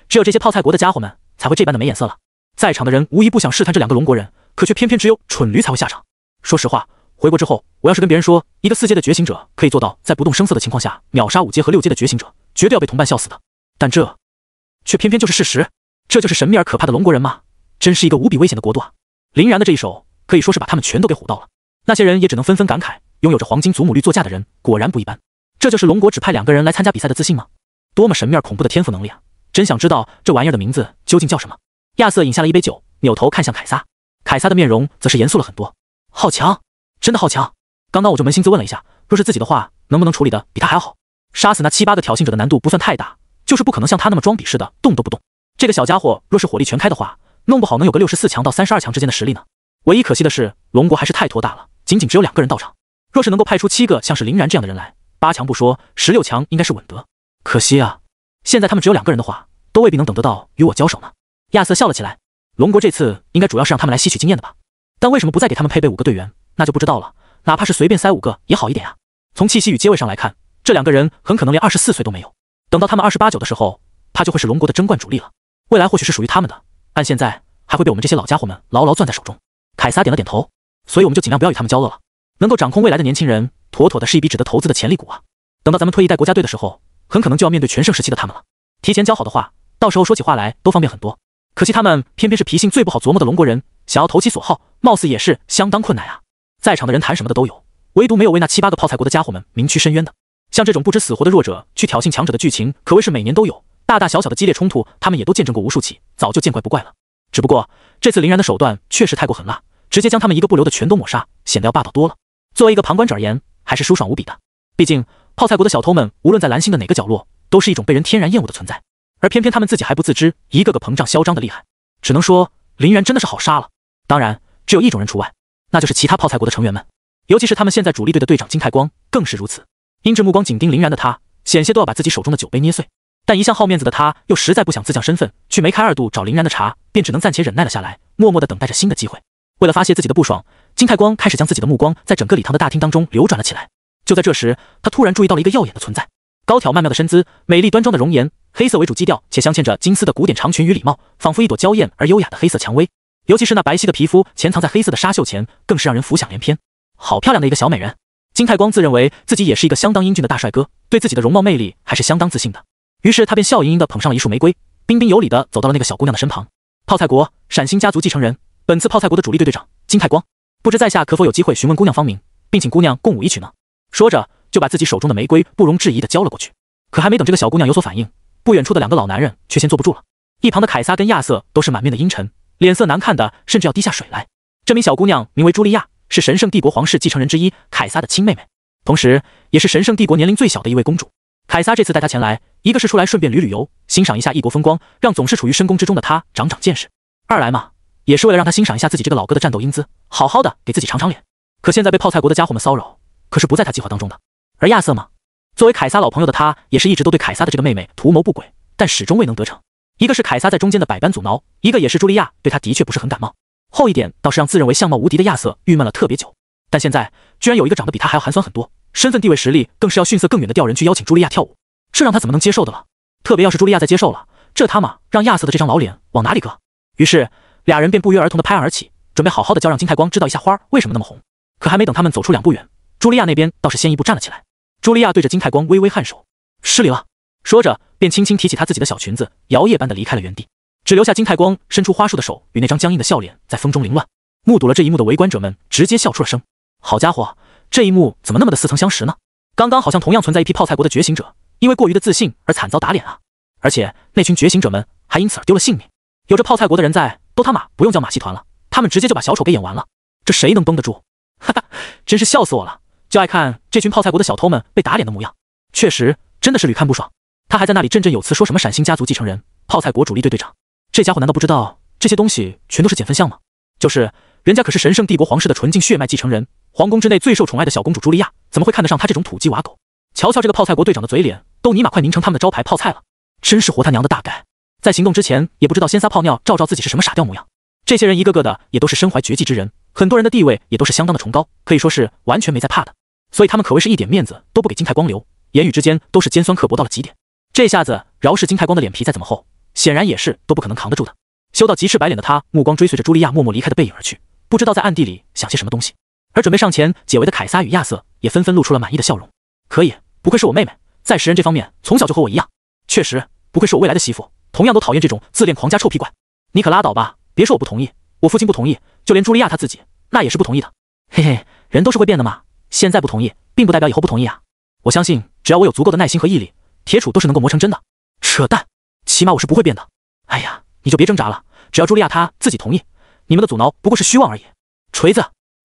只有这些泡菜国的家伙们才会这般的没眼色了。在场的人无一不想试探这2个龙国人，可却偏偏只有蠢驴才会下场。说实话，回国之后，我要是跟别人说一个4阶的觉醒者可以做到在不动声色的情况下秒杀5阶和6阶的觉醒者，绝对要被同伴笑死的。但这却偏偏就是事实。这就是神秘而可怕的龙国人吗？真是一个无比危险的国度啊！林然的这一手可以说是把他们全都给唬到了。那些人也只能纷纷感慨，拥有着黄金祖母绿座驾的人果然不一般。这就是龙国只派2个人来参加比赛的自信吗？多么神秘而恐怖的天赋能力啊！真想知道这玩意儿的名字究竟叫什么。亚瑟饮下了一杯酒，扭头看向凯撒，凯撒的面容则是严肃了很多。好强，真的好强！刚刚我就扪心自问了一下，若是自己的话，能不能处理的比他还好？杀死那7、8个挑衅者的难度不算太大，就是不可能像他那么装逼似的动都不动。这个小家伙若是火力全开的话，弄不好能有个64强到32强之间的实力呢。唯一可惜的是，龙国还是太拖大了，仅仅只有2个人到场。若是能够派出7个像是林然这样的人来，8强不说，16强应该是稳得。可惜啊，现在他们只有2个人的话，都未必能等得到与我交手呢。亚瑟笑了起来，龙国这次应该主要是让他们来吸取经验的吧？但为什么不再给他们配备5个队员，那就不知道了。哪怕是随便塞5个也好一点啊。从气息与阶位上来看，这2个人很可能连24岁都没有。等到他们28、9的时候，他就会是龙国的争冠主力了。未来或许是属于他们的，但现在还会被我们这些老家伙们牢牢攥在手中。凯撒点了点头，所以我们就尽量不要与他们交恶了。能够掌控未来的年轻人，妥妥的是一笔值得投资的潜力股啊！等到咱们退役带国家队的时候，很可能就要面对全盛时期的他们了。提前教好的话，到时候说起话来都方便很多。可惜他们偏偏是脾性最不好琢磨的龙国人，想要投其所好，貌似也是相当困难啊！在场的人谈什么的都有，唯独没有为那7、8个泡菜国的家伙们鸣屈申冤的。像这种不知死活的弱者去挑衅强者的剧情，可谓是每年都有，大大小小的激烈冲突，他们也都见证过无数起，早就见怪不怪了。只不过这次林然的手段确实太过狠辣，直接将他们一个不留的全都抹杀，显得要霸道多了。作为一个旁观者而言，还是舒爽无比的。毕竟泡菜国的小偷们无论在蓝星的哪个角落，都是一种被人天然厌恶的存在，而偏偏他们自己还不自知，一个个膨胀嚣张的厉害。只能说林然真的是好杀了。当然只有一种人除外，那就是其他泡菜国的成员们，尤其是他们现在主力队的队长金太光更是如此。因着目光紧盯林然的他，险些都要把自己手中的酒杯捏碎，但一向好面子的他又实在不想自降身份，去梅开2度找林然的茬，便只能暂且忍耐了下来，默默地等待着新的机会。为了发泄自己的不爽，金太光开始将自己的目光在整个礼堂的大厅当中流转了起来。就在这时，他突然注意到了一个耀眼的存在。高挑曼妙的身姿，美丽端庄的容颜，黑色为主基调且镶嵌着金丝的古典长裙与礼帽，仿佛一朵娇艳而优雅的黑色蔷薇。尤其是那白皙的皮肤潜藏在黑色的纱袖前，更是让人浮想联翩。好漂亮的一个小美人！金太光自认为自己也是一个相当英俊的大帅哥，对自己的容貌魅力还是相当自信的。于是他便笑盈盈地捧上了一束玫瑰，彬彬有礼地走到了那个小姑娘的身旁。泡菜国陕星家族继承人，本次泡菜国的主力队队长金太光，不知在下可否有机会询问姑娘芳名，并请姑娘共舞一曲呢？说着就把自己手中的玫瑰不容置疑地交了过去。可还没等这个小姑娘有所反应，不远处的2个老男人却先坐不住了。一旁的凯撒跟亚瑟都是满面的阴沉，脸色难看的甚至要滴下水来。这名小姑娘名为茱莉亚，是神圣帝国皇室继承人之一凯撒的亲妹妹，同时也是神圣帝国年龄最小的一位公主。凯撒这次带她前来，一个是出来顺便旅游，欣赏一下异国风光，让总是处于深宫之中的她长长见识；二来嘛，也是为了让她欣赏一下自己这个老哥的战斗英姿，好好的给自己长长脸。可现在被泡菜国的家伙们骚扰，可是不在他计划当中的。而亚瑟嘛，作为凯撒老朋友的他，也是一直都对凯撒的这个妹妹图谋不轨，但始终未能得逞。一个是凯撒在中间的百般阻挠，一个也是茱莉亚对他的确不是很感冒。后一点倒是让自认为相貌无敌的亚瑟郁闷了特别久。但现在居然有一个长得比他还要寒酸很多，身份地位实力更是要逊色更远的调人去邀请茱莉亚跳舞，这让他怎么能接受的了？特别要是茱莉亚再接受了，这他妈让亚瑟的这张老脸往哪里搁？于是俩人便不约而同的拍案而起，准备好好的教让金太光知道一下花为什么那么红。可还没等他们走出2步远，茱莉亚那边倒是先一步站了起来。茱莉亚对着金太光微微颔首，失礼了。说着便轻轻提起她自己的小裙子，摇曳般的离开了原地，只留下金太光伸出花束的手与那张僵硬的笑脸在风中凌乱。目睹了这一幕的围观者们直接笑出了声。好家伙，这一幕怎么那么的似曾相识呢？刚刚好像同样存在一批泡菜国的觉醒者，因为过于的自信而惨遭打脸啊！而且那群觉醒者们还因此而丢了性命。有着泡菜国的人在，都他妈不用叫马戏团了，他们直接就把小丑给演完了，这谁能绷得住？哈哈，真是笑死我了！就爱看这群泡菜国的小偷们被打脸的模样，确实真的是屡看不爽。他还在那里振振有词说什么陕星家族继承人、泡菜国主力队队长，这家伙难道不知道这些东西全都是减分项吗？就是人家可是神圣帝国皇室的纯净血脉继承人，皇宫之内最受宠爱的小公主茱莉亚，怎么会看得上他这种土鸡瓦狗？瞧瞧这个泡菜国队长的嘴脸，都尼玛快凝成他们的招牌泡菜了，真是活他娘的大改！在行动之前也不知道先撒泡尿照照自己是什么傻屌模样。这些人一个个的也都是身怀绝技之人，很多人的地位也都是相当的崇高，可以说是完全没在怕的，所以他们可谓是一点面子都不给金太光留，言语之间都是尖酸刻薄到了极点。这下子饶是金太光的脸皮再怎么厚，显然也是都不可能扛得住的。羞到极赤白脸的他，目光追随着茱莉亚默默离开的背影而去，不知道在暗地里想些什么东西。而准备上前解围的凯撒与亚瑟也纷纷露出了满意的笑容。可以，不愧是我妹妹，在识人这方面从小就和我一样。确实，不愧是我未来的媳妇，同样都讨厌这种自恋狂加臭屁怪。你可拉倒吧，别说我不同意，我父亲不同意，就连茱莉亚她自己那也是不同意的。嘿嘿，人都是会变的嘛，现在不同意，并不代表以后不同意啊。我相信，只要我有足够的耐心和毅力，铁杵都是能够磨成针的。扯淡，起码我是不会变的。哎呀，你就别挣扎了，只要茱莉亚她自己同意，你们的阻挠不过是虚妄而已。锤子，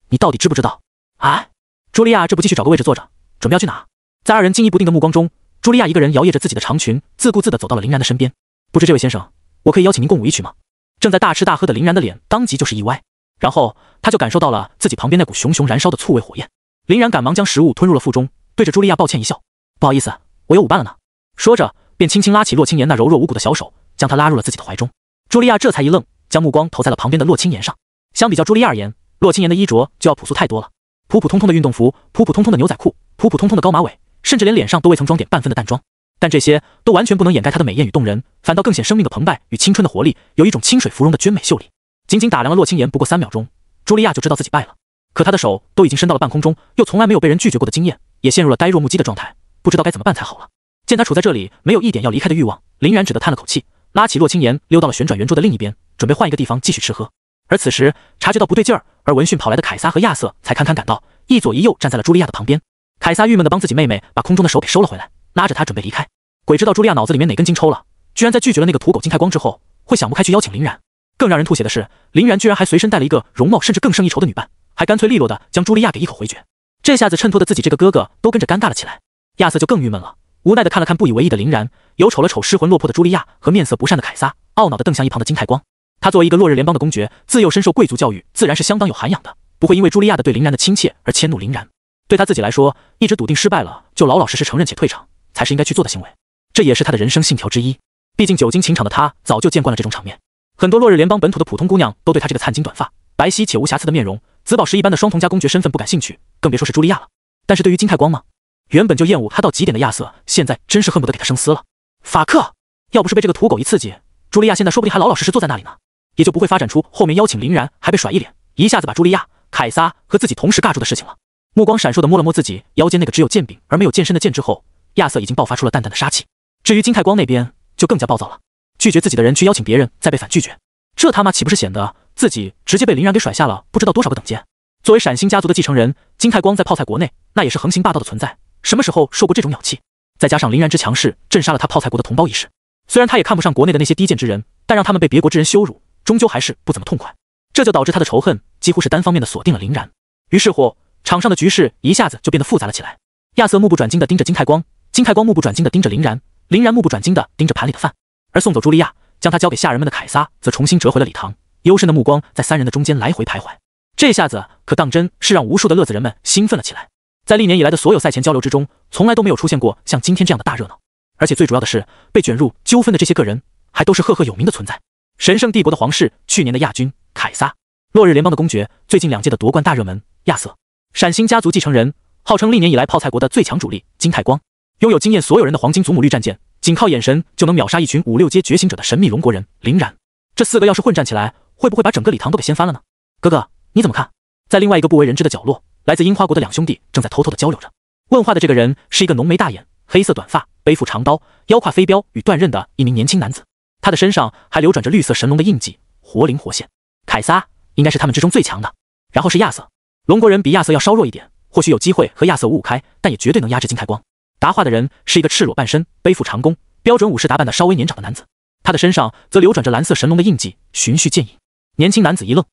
你到底知不知道？哎，茱莉亚这不继续找个位置坐着，准备要去哪？在二人惊疑不定的目光中，茱莉亚一个人摇曳着自己的长裙，自顾自地走到了林然的身边。不知这位先生，我可以邀请您共舞一曲吗？正在大吃大喝的林然的脸当即就是一歪，然后他就感受到了自己旁边那股熊熊燃烧的醋味火焰。林然赶忙将食物吞入了腹中，对着茱莉亚抱歉一笑，不好意思，我有舞伴了呢。说着便轻轻拉起洛青岩那柔弱无骨的小手，将她拉入了自己的怀中。茱莉亚这才一愣，将目光投在了旁边的洛青岩上。相比较茱莉亚而言，洛青岩的衣着就要朴素太多了，普普通通的运动服，普普通通的牛仔裤，普普通通的高马尾，甚至连脸上都未曾装点半分的淡妆。但这些都完全不能掩盖她的美艳与动人，反倒更显生命的澎湃与青春的活力，有一种清水芙蓉的娟美秀丽。仅仅打量了洛青岩不过3秒钟，茱莉亚就知道自己败了。可他的手都已经伸到了半空中，又从来没有被人拒绝过的经验，也陷入了呆若木鸡的状态，不知道该怎么办才好了。见他处在这里，没有一点要离开的欲望，林然只得叹了口气，拉起洛青言溜到了旋转圆桌的另一边，准备换一个地方继续吃喝。而此时察觉到不对劲儿，而闻讯跑来的凯撒和亚瑟才堪堪赶到，一左一右站在了茱莉亚的旁边。凯撒郁闷地帮自己妹妹把空中的手给收了回来，拉着她准备离开。鬼知道茱莉亚脑子里面哪根筋抽了，居然在拒绝了那个土狗金太光之后，会想不开去邀请林然。更让人吐血的是，林然居然还随身带了一个容貌甚至更胜一筹的女伴，还干脆利落地将茱莉亚给一口回绝。这下子衬托的自己这个哥哥都跟着尴尬了起来。亚瑟就更郁闷了，无奈地看了看不以为意的林然，又瞅了瞅失魂落魄的茱莉亚和面色不善的凯撒，懊恼地瞪向一旁的金太光。他作为一个落日联邦的公爵，自幼深受贵族教育，自然是相当有涵养的，不会因为茱莉亚的对林然的亲切而迁怒林然。对他自己来说，一直笃定失败了就老老实实承认且退场，才是应该去做的行为。这也是他的人生信条之一。毕竟久经情场的他早就见惯了这种场面，很多落日联邦本土的普通姑娘都对他这个灿金短发、白皙且无瑕疵的面容、紫宝石一般的双瞳加公爵身份不感兴趣，更别说是茱莉亚了。但是对于金太光吗？原本就厌恶他到极点的亚瑟，现在真是恨不得给他生撕了。法克，要不是被这个土狗一刺激，茱莉亚现在说不定还老老实实坐在那里呢，也就不会发展出后面邀请林然还被甩一脸，一下子把茱莉亚、凯撒和自己同时尬住的事情了。目光闪烁地摸了摸自己腰间那个只有剑柄而没有剑身的剑之后，亚瑟已经爆发出了淡淡的杀气。至于金太光那边就更加暴躁了，拒绝自己的人去邀请别人再被反拒绝，这他妈岂不是显得自己直接被林然给甩下了不知道多少个等阶。作为闪星家族的继承人，金太光在泡菜国内那也是横行霸道的存在，什么时候受过这种鸟气？再加上林然之强势镇杀了他泡菜国的同胞一事，虽然他也看不上国内的那些低贱之人，但让他们被别国之人羞辱，终究还是不怎么痛快。这就导致他的仇恨几乎是单方面的锁定了林然。于是乎，场上的局势一下子就变得复杂了起来。亚瑟目不转睛地盯着金太光，金太光目不转睛地盯着林然，林然目不转睛地盯着盘里的饭。而送走茱莉亚，将她交给下人们的凯撒则重新折回了礼堂，幽深的目光在三人的中间来回徘徊。这下子可当真是让无数的乐子人们兴奋了起来。在历年以来的所有赛前交流之中，从来都没有出现过像今天这样的大热闹。而且最主要的是，被卷入纠纷的这些个人还都是赫赫有名的存在。神圣帝国的皇室，去年的亚军凯撒，落日联邦的公爵，最近2届的夺冠大热门亚瑟，闪星家族继承人，号称历年以来泡菜国的最强主力金太光，拥有惊艳所有人的黄金祖母绿战舰，仅靠眼神就能秒杀一群5、6阶觉醒者的神秘龙国人林然。这4个要是混战起来，会不会把整个礼堂都给掀翻了呢？哥哥，你怎么看？在另外一个不为人知的角落，来自樱花国的2兄弟正在偷偷的交流着。问话的这个人是一个浓眉大眼、黑色短发、背负长刀、腰挎飞镖与断刃的一名年轻男子，他的身上还流转着绿色神龙的印记，活灵活现。凯撒应该是他们之中最强的，然后是亚瑟。龙国人比亚瑟要稍弱一点，或许有机会和亚瑟五五开，但也绝对能压制金太光。答话的人是一个赤裸半身、背负长弓、标准武士打扮的稍微年长的男子，他的身上则流转着蓝色神龙的印记，循序渐进。年轻男子一愣，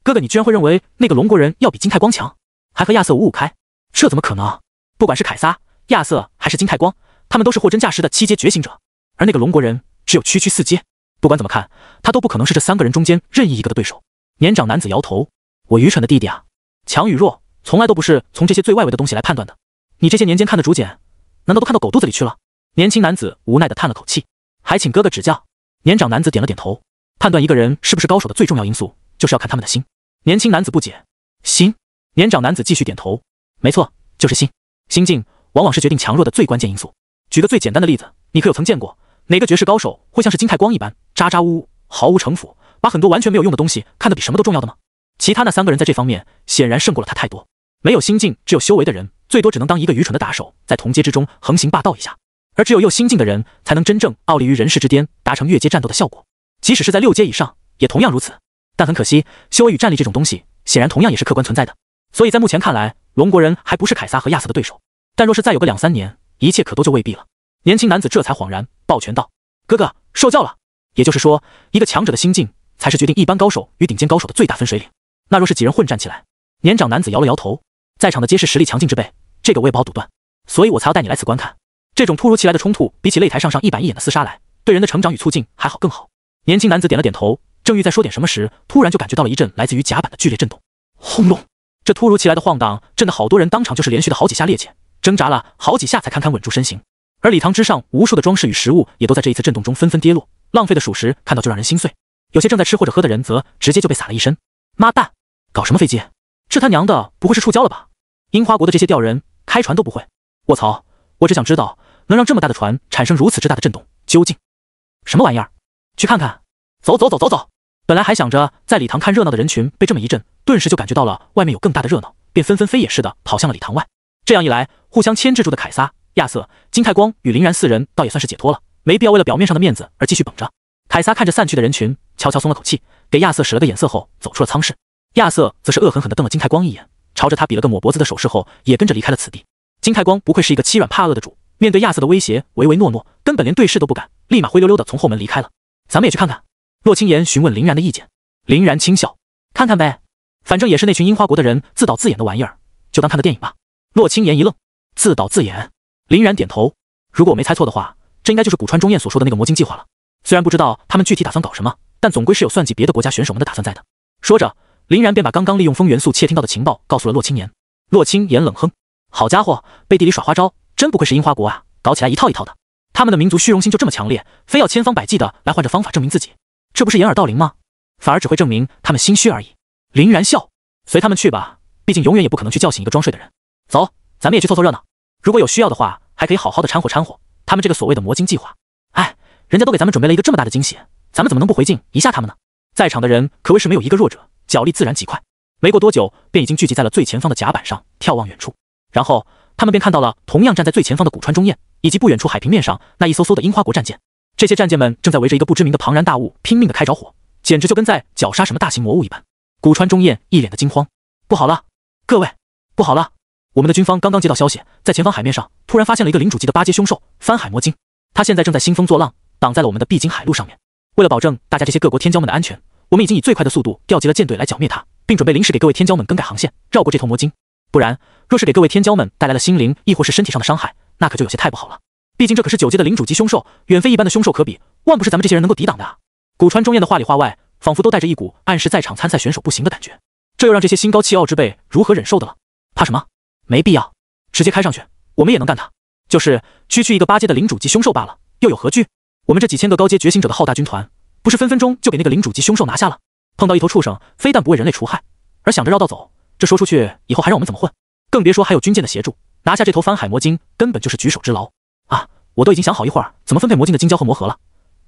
哥哥，你居然会认为那个龙国人要比金太光强，还和亚瑟五五开？这怎么可能？不管是凯撒、亚瑟还是金太光，他们都是货真价实的7阶觉醒者，而那个龙国人只有区4阶。不管怎么看，他都不可能是这3个人中间任意一个的对手。年长男子摇头，我愚蠢的弟弟啊，强与弱从来都不是从这些最外围的东西来判断的。你这些年间看的竹简，难道都看到狗肚子里去了？年轻男子无奈地叹了口气，还请哥哥指教。年长男子点了点头，判断一个人是不是高手的最重要因素，就是要看他们的心。年轻男子不解，心？年长男子继续点头，没错，就是心。心境往往是决定强弱的最关键因素。举个最简单的例子，你可有曾见过哪个绝世高手会像是金太光一般渣渣呜呜，毫无城府，把很多完全没有用的东西看得比什么都重要的吗？其他那3个人在这方面显然胜过了他太多。没有心境，只有修为的人，最多只能当一个愚蠢的打手，在同阶之中横行霸道一下。而只有有心境的人，才能真正傲立于人世之巅，达成越阶战斗的效果。即使是在6阶以上，也同样如此。但很可惜，修为与战力这种东西，显然同样也是客观存在的。所以在目前看来，龙国人还不是凯撒和亚瑟的对手。但若是再有个2、3年，一切可都就未必了。年轻男子这才恍然，抱拳道：“哥哥，受教了。也就是说，一个强者的心境，才是决定一般高手与顶尖高手的最大分水岭。那若是几人混战起来？”年长男子摇了摇头，在场的皆是实力强劲之辈，这个我也不好赌断，所以我才要带你来此观看。这种突如其来的冲突，比起擂台上一板一眼的厮杀来，对人的成长与促进还好更好。年轻男子点了点头，正欲再说点什么时，突然就感觉到了一阵来自于甲板的剧烈震动。轰隆！这突如其来的晃荡，震得好多人当场就是连续的好几下趔趄，挣扎了好几下才堪堪稳住身形。而礼堂之上，无数的装饰与食物也都在这一次震动中纷纷跌落，浪费的属实看到就让人心碎。有些正在吃或者喝的人则直接就被撒了一身。妈蛋，搞什么飞机？这他娘的不会是触礁了吧？樱花国的这些吊人开船都不会。卧槽！我只想知道，能让这么大的船产生如此之大的震动，究竟什么玩意儿？去看看。走走走走走！本来还想着在礼堂看热闹的人群被这么一震，顿时就感觉到了外面有更大的热闹，便纷纷飞也似的跑向了礼堂外。这样一来，互相牵制住的凯撒、亚瑟、金太光与林然四人倒也算是解脱了，没必要为了表面上的面子而继续绷着。凯撒看着散去的人群，悄悄松了口气，给亚瑟使了个眼色后走出了舱室。亚瑟则是恶狠狠地瞪了金太光一眼，朝着他比了个抹脖子的手势后，也跟着离开了此地。金太光不愧是一个欺软怕恶的主，面对亚瑟的威胁，唯唯诺诺，根本连对视都不敢，立马灰溜溜的从后门离开了。咱们也去看看。洛清言询问林然的意见。林然轻笑，看看呗，反正也是那群樱花国的人自导自演的玩意儿，就当看个电影吧。洛清言一愣，自导自演？林然点头，如果我没猜错的话，这应该就是古川中彦所说的那个魔晶计划了。虽然不知道他们具体打算搞什么，但总归是有算计别的国家选手们的打算在的。说着，林然便把刚刚利用风元素窃听到的情报告诉了洛清言。洛清言冷哼，好家伙，背地里耍花招，真不愧是樱花国啊，搞起来一套一套的。他们的民族虚荣心就这么强烈，非要千方百计的来换着方法证明自己，这不是掩耳盗铃吗？反而只会证明他们心虚而已。林然笑，随他们去吧，毕竟永远也不可能去叫醒一个装睡的人。走，咱们也去凑凑热闹，如果有需要的话，还可以好好的掺和掺和他们这个所谓的魔晶计划。哎，人家都给咱们准备了一个这么大的惊喜，咱们怎么能不回敬一下他们呢？在场的人可谓是没有一个弱者，脚力自然极快，没过多久便已经聚集在了最前方的甲板上，眺望远处。然后他们便看到了同样站在最前方的古川中彦，以及不远处海平面上那一艘艘的樱花国战舰。这些战舰们正在围着一个不知名的庞然大物拼命的开着火，简直就跟在绞杀什么大型魔物一般。古川中彦一脸的惊慌，不好了，各位，不好了！我们的军方刚刚接到消息，在前方海面上突然发现了一个领主级的8阶凶兽翻海魔鲸，他现在正在兴风作浪，挡在了我们的必经海路上面。为了保证大家这些各国天骄们的安全，我们已经以最快的速度调集了舰队来剿灭它，并准备临时给各位天骄们更改航线，绕过这头魔鲸。不然，若是给各位天骄们带来了心灵亦或是身体上的伤害，那可就有些太不好了。毕竟这可是9阶的领主级凶兽，远非一般的凶兽可比，万不是咱们这些人能够抵挡的啊！古川中彦的话里话外，仿佛都带着一股暗示在场参赛选手不行的感觉，这又让这些心高气傲之辈如何忍受的了？怕什么？没必要，直接开上去，我们也能干他。就是区区一个8阶的领主级凶兽罢了，又有何惧？我们这几千个高阶觉醒者的浩大军团，不是分分钟就给那个领主级凶兽拿下了？碰到一头畜生，非但不为人类除害，而想着绕道走，这说出去以后还让我们怎么混？更别说还有军舰的协助，拿下这头翻海魔鲸根本就是举手之劳啊！我都已经想好一会儿怎么分配魔镜的晶胶和魔核了，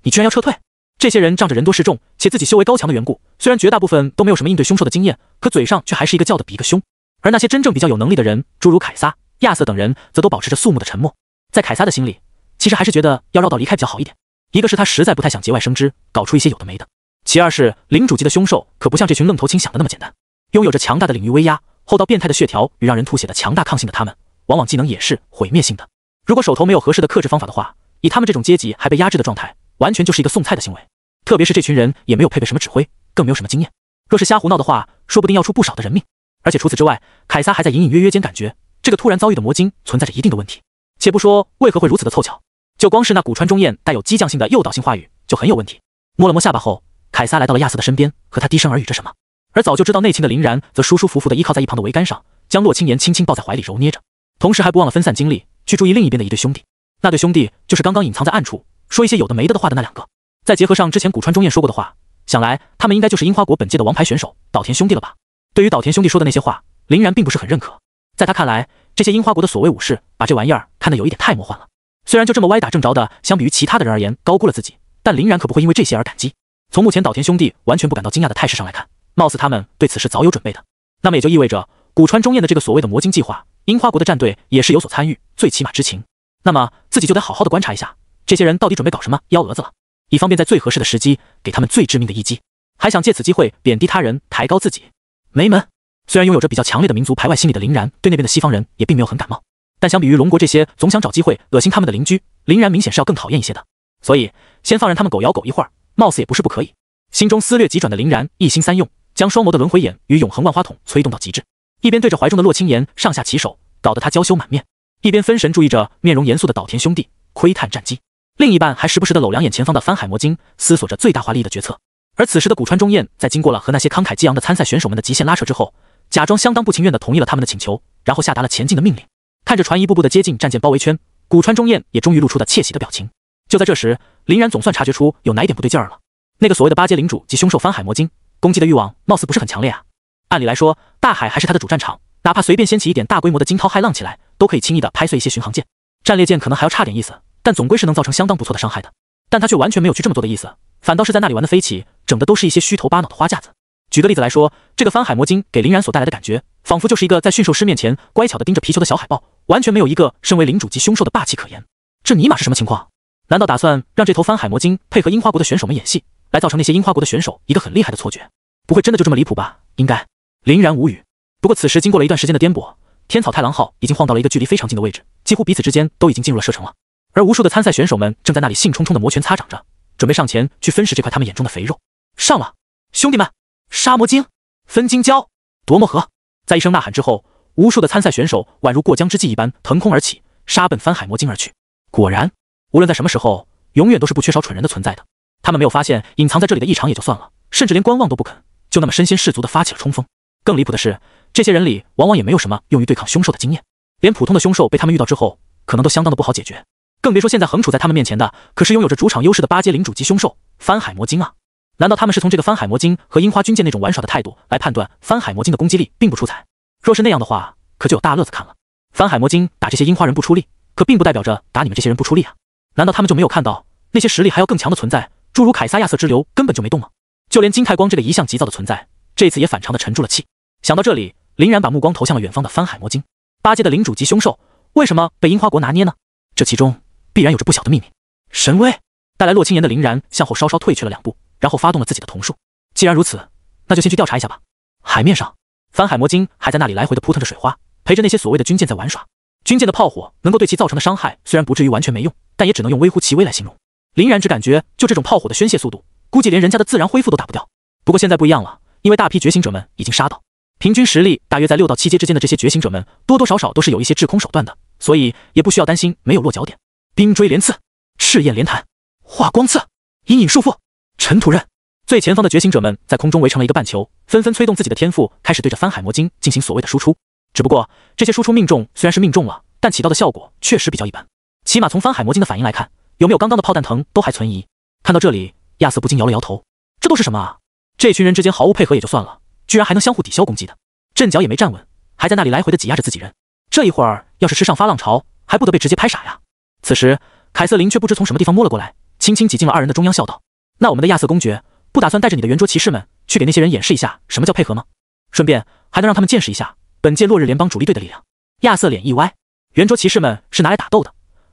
你居然要撤退？这些人仗着人多势众，且自己修为高强的缘故，虽然绝大部分都没有什么应对凶兽的经验，可嘴上却还是一个叫的比一个凶。而那些真正比较有能力的人，诸如凯撒、亚瑟等人，则都保持着肃穆的沉默。在凯撒的心里，其实还是觉得要绕道离开比较好一点。一个是他实在不太想节外生枝，搞出一些有的没的；其二是领主级的凶兽可不像这群愣头青想的那么简单，拥有着强大的领域威压、厚到变态的血条与让人吐血的强大抗性的他们，往往技能也是毁灭性的。如果手头没有合适的克制方法的话，以他们这种阶级还被压制的状态，完全就是一个送菜的行为。特别是这群人也没有配备什么指挥，更没有什么经验，若是瞎胡闹的话，说不定要出不少的人命。而且除此之外，凯撒还在隐隐约约间感觉这个突然遭遇的魔晶存在着一定的问题。且不说为何会如此的凑巧，就光是那古川中彦带有激将性的诱导性话语就很有问题。摸了摸下巴后，凯撒来到了亚瑟的身边，和他低声耳语着什么。而早就知道内情的林然则舒舒服服地依靠在一旁的桅杆上，将洛清言轻轻抱在怀里揉捏着，同时还不忘了分散精力去注意另一边的一对兄弟。那对兄弟就是刚刚隐藏在暗处说一些有的没的话的那两个。再结合上之前古川中彦说过的话，想来他们应该就是樱花国本届的王牌选手岛田兄弟了吧。对于岛田兄弟说的那些话，林然并不是很认可。在他看来，这些樱花国的所谓武士把这玩意儿看得有一点太魔幻了。虽然就这么歪打正着的相比于其他的人而言高估了自己，但林然可不会因为这些而感激。从目前岛田兄弟完全不感到惊讶的态势上来看，貌似他们对此事早有准备的。那么也就意味着古川中彦的这个所谓的魔晶计划，樱花国的战队也是有所参与，最起码知情。那么自己就得好好的观察一下这些人到底准备搞什么幺蛾子了，以方便在最合适的时机给他们最致命的一击。还想借此机会贬低他人，抬高自己，没门！虽然拥有着比较强烈的民族排外心理的林然，对那边的西方人也并没有很感冒，但相比于龙国这些总想找机会恶心他们的邻居，林然明显是要更讨厌一些的。所以先放任他们狗咬狗一会儿，貌似也不是不可以。心中思虑急转的林然一心三用，将双眸的轮回眼与永恒万花筒催动到极致，一边对着怀中的洛清言上下其手，搞得他娇羞满面，一边分神注意着面容严肃的岛田兄弟窥探战机，另一半还时不时地搂两眼前方的翻海魔晶，思索着最大化利益的决策。而此时的古川中彦在经过了和那些慷慨激昂的参赛选手们的极限拉扯之后，假装相当不情愿地同意了他们的请求，然后下达了前进的命令。看着船一步步地接近战舰包围圈，古川中彦也终于露出了窃喜的表情。就在这时，林然总算察觉出有哪一点不对劲儿了。那个所谓的8阶领主及凶兽翻海魔晶，攻击的欲望貌似不是很强烈啊。按理来说，大海还是他的主战场，哪怕随便掀起一点大规模的惊涛骇浪起来，都可以轻易地拍碎一些巡航舰。战列舰可能还要差点意思，但总归是能造成相当不错的伤害的。但他却完全没有去这么做的意思，反倒是在那里玩的飞起，整的都是一些虚头巴脑的花架子。举个例子来说，这个翻海魔晶给林然所带来的感觉，仿佛就是一个在驯兽师面前乖巧的盯着皮球的小海豹，完全没有一个身为领主级凶兽的霸气可言。这尼玛是什么情况？难道打算让这头翻海魔晶配合樱花国的选手们演戏，来造成那些樱花国的选手一个很厉害的错觉？不会真的就这么离谱吧？应该。林然无语。不过此时经过了一段时间的颠簸，天草太郎号已经晃到了一个距离非常近的位置，几乎彼此之间都已经进入了射程了。而无数的参赛选手们正在那里兴冲冲的摩拳擦掌着，准备上前去分食这块他们眼中的肥肉。上了，兄弟们！杀魔晶、分金蛟、夺魔核！在一声呐喊之后，无数的参赛选手宛如过江之鲫一般腾空而起，杀奔翻海魔晶而去。果然，无论在什么时候，永远都是不缺少蠢人的存在的。他们没有发现隐藏在这里的异常也就算了，甚至连观望都不肯，就那么身先士卒的发起了冲锋。更离谱的是，这些人里往往也没有什么用于对抗凶兽的经验，连普通的凶兽被他们遇到之后，可能都相当的不好解决。更别说现在横处在他们面前的，可是拥有着主场优势的8阶领主级凶兽翻海魔晶啊！难道他们是从这个翻海魔晶和樱花军舰那种玩耍的态度来判断翻海魔晶的攻击力并不出彩？若是那样的话，可就有大乐子看了。翻海魔晶打这些樱花人不出力，可并不代表着打你们这些人不出力啊！难道他们就没有看到那些实力还要更强的存在，诸如凯撒亚瑟之流根本就没动吗？就连金太光这个一向急躁的存在，这次也反常的沉住了气。想到这里，林然把目光投向了远方的翻海魔晶。8阶的领主级凶兽，为什么被樱花国拿捏呢？这其中必然有着不小的秘密。神威带来洛青岩的林然向后稍稍退去了2步，然后发动了自己的瞳术。既然如此，那就先去调查一下吧。海面上，翻海魔晶还在那里来回的扑腾着水花，陪着那些所谓的军舰在玩耍。军舰的炮火能够对其造成的伤害虽然不至于完全没用，但也只能用微乎其微来形容。林然只感觉就这种炮火的宣泄速度，估计连人家的自然恢复都打不掉。不过现在不一样了，因为大批觉醒者们已经杀到，平均实力大约在6到7阶之间的这些觉醒者们，多多少少都是有一些制空手段的，所以也不需要担心没有落脚点。冰锥连刺、赤焰连弹、化光刺、阴影束缚、尘土刃。最前方的觉醒者们在空中围成了一个半球，纷纷催动自己的天赋，开始对着翻海魔晶进行所谓的输出。只不过这些输出命中虽然是命中了，但起到的效果确实比较一般。起码从翻海魔晶的反应来看，有没有刚刚的炮弹疼都还存疑。看到这里，亚瑟不禁摇了摇头，这都是什么啊？这群人之间毫无配合也就算了，居然还能相互抵消攻击的，阵脚也没站稳，还在那里来回的挤压着自己人。这一会儿要是吃上发浪潮，还不得被直接拍傻呀？此时凯瑟琳却不知从什么地方摸了过来，轻轻挤进了2人的中央，笑道：那我们的亚瑟公爵不打算带着你的圆桌骑士们去给那些人演示一下什么叫配合吗？顺便还能让他们见识一下本届落日联邦主力队的力量。亚瑟脸一歪，圆桌骑士们是拿来打斗的，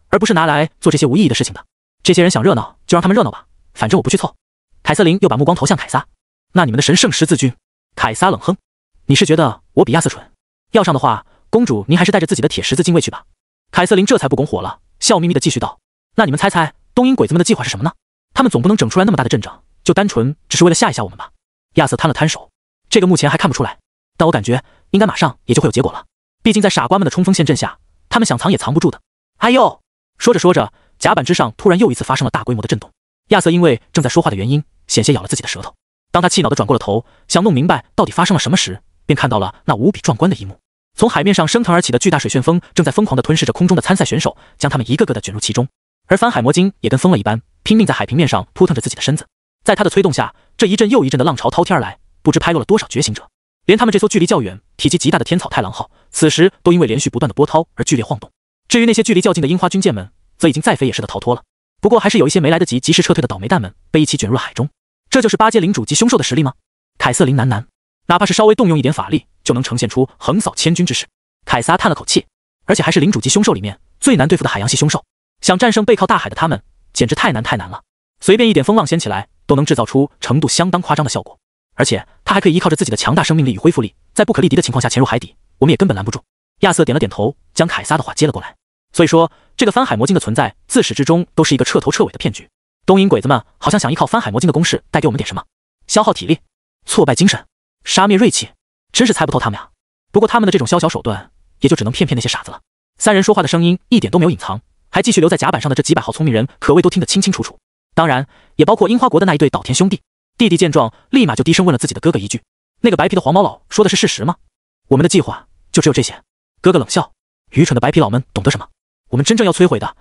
而不是拿来做这些无意义的事情的。这些人想热闹就让他们热闹吧，反正我不去凑。凯瑟琳又把目光投向凯撒，那你们的神圣十字军？凯撒冷哼，你是觉得我比亚瑟蠢？要上的话，公主您还是带着自己的铁十字禁卫去吧。凯瑟琳这才不拱火了，笑眯眯的继续道：那你们猜猜东瀛鬼子们的计划是什么呢？他们总不能整出来那么大的阵仗，就单纯只是为了吓一吓我们吧？亚瑟摊了摊手，这个目前还看不出来，但我感觉应该马上也就会有结果了。毕竟在傻瓜们的冲锋陷阵下，他们想藏也藏不住的。哎呦！说着说着，甲板之上突然又一次发生了大规模的震动。亚瑟因为正在说话的原因，险些咬了自己的舌头。当他气恼地转过了头，想弄明白到底发生了什么时，便看到了那无比壮观的一幕。从海面上升腾而起的巨大水旋风正在疯狂地吞噬着空中的参赛选手，将他们一个个地卷入其中。而翻海魔晶也跟疯了一般，拼命在海平面上扑腾着自己的身子。在他的催动下，这一阵又一阵的浪潮滔天而来，不知拍落了多少觉醒者。连他们这艘距离较远、体积极大的天草太郎号，此时都因为连续不断的波涛而剧烈晃动。至于那些距离较近的樱花军舰们，则已经再飞也似的逃脱了。不过还是有一些没来得及及时撤退的倒霉蛋们被一起卷入了海中。这就是8阶领主级凶兽的实力吗？凯瑟琳喃喃，哪怕是稍微动用一点法力，就能呈现出横扫千军之势。凯撒叹了口气，而且还是领主级凶兽里面最难对付的海洋系凶兽，想战胜背靠大海的他们，简直太难了。随便一点风浪掀起来，都能制造出程度相当夸张的效果。而且他还可以依靠着自己的强大生命力与恢复力，在不可力敌的情况下潜入海底，我们也根本拦不住。亚瑟点了点头，将凯撒的话接了过来。所以说，这个翻海魔晶的存在，自始至终都是一个彻头彻尾的骗局。东瀛鬼子们好像想依靠翻海魔晶的攻势带给我们点什么，消耗体力、挫败精神、杀灭锐气，真是猜不透他们呀。不过他们的这种宵小手段，也就只能骗那些傻子了。3人说话的声音一点都没有隐藏，还继续留在甲板上的这几百号聪明人，可谓都听得清清楚楚。当然，也包括樱花国的那一对岛田兄弟。弟弟见状，立马就低声问了自己的哥哥一句：那个白皮的黄毛佬说的是事实吗？我们的计划就只有这些。哥哥冷笑，愚蠢的白皮佬们懂得什么？我们真正要摧毁的，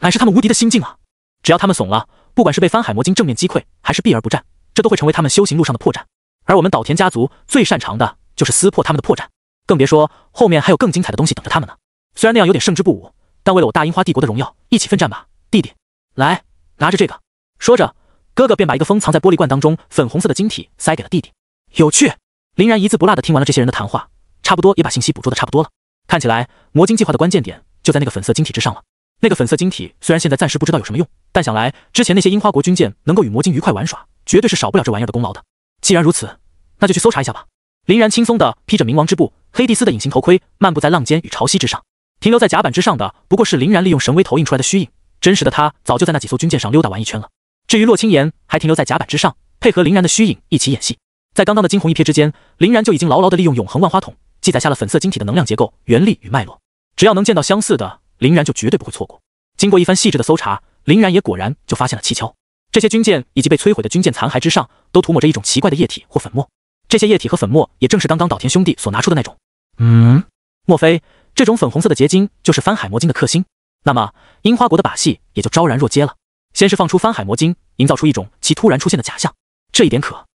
乃是他们无敌的心境啊！只要他们怂了，不管是被翻海魔晶正面击溃，还是避而不战，这都会成为他们修行路上的破绽。而我们岛田家族最擅长的就是撕破他们的破绽，更别说后面还有更精彩的东西等着他们呢。虽然那样有点胜之不武，但为了我大樱花帝国的荣耀，一起奋战吧，弟弟！来，拿着这个。说着，哥哥便把一个封藏在玻璃罐当中粉红色的晶体塞给了弟弟。有趣。林然一字不落地听完了这些人的谈话，差不多也把信息捕捉的差不多了。看起来魔晶计划的关键点就在那个粉色晶体之上了。那个粉色晶体虽然现在暂时不知道有什么用，但想来之前那些樱花国军舰能够与魔晶愉快玩耍，绝对是少不了这玩意儿的功劳的。既然如此，那就去搜查一下吧。林然轻松地披着冥王之布、黑帝斯的隐形头盔，漫步在浪尖与潮汐之上。停留在甲板之上的不过是林然利用神威投影出来的虚影，真实的他早就在那几艘军舰上溜达完一圈了。至于洛清言，还停留在甲板之上，配合林然的虚影一起演戏。在刚刚的惊鸿一瞥之间，林然就已经牢牢地利用永恒万花筒记载下了粉色晶体的能量结构、原理与脉络。只要能见到相似的，林然就绝对不会错过。经过一番细致的搜查，林然也果然就发现了蹊跷。这些军舰以及被摧毁的军舰残骸之上，都涂抹着一种奇怪的液体或粉末。这些液体和粉末也正是刚刚岛田兄弟所拿出的那种。莫非这种粉红色的结晶就是番海魔晶的克星？那么樱花国的把戏也就昭然若揭了。先是放出番海魔晶，营造出一种其突然出现的假象，这一点可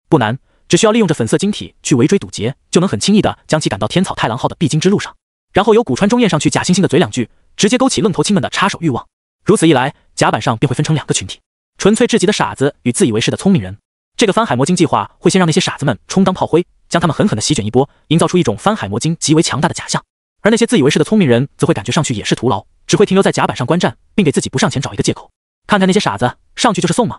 不难，只需要利用着粉色晶体去围追堵截，就能很轻易的将其赶到天草太郎号的必经之路上。然后由古川中彦上去假惺惺的嘴两句，直接勾起愣头青们的插手欲望。如此一来，甲板上便会分成两个群体：纯粹至极的傻子与自以为是的聪明人。这个番海魔晶计划会先让那些傻子们充当炮灰，将他们狠狠地席卷一波，营造出一种番海魔晶极为强大的假象。而那些自以为是的聪明人则会感觉上去也是徒劳，只会停留在甲板上观战，并给自己不上前找一个借口。看看那些傻子，上去就是送吗？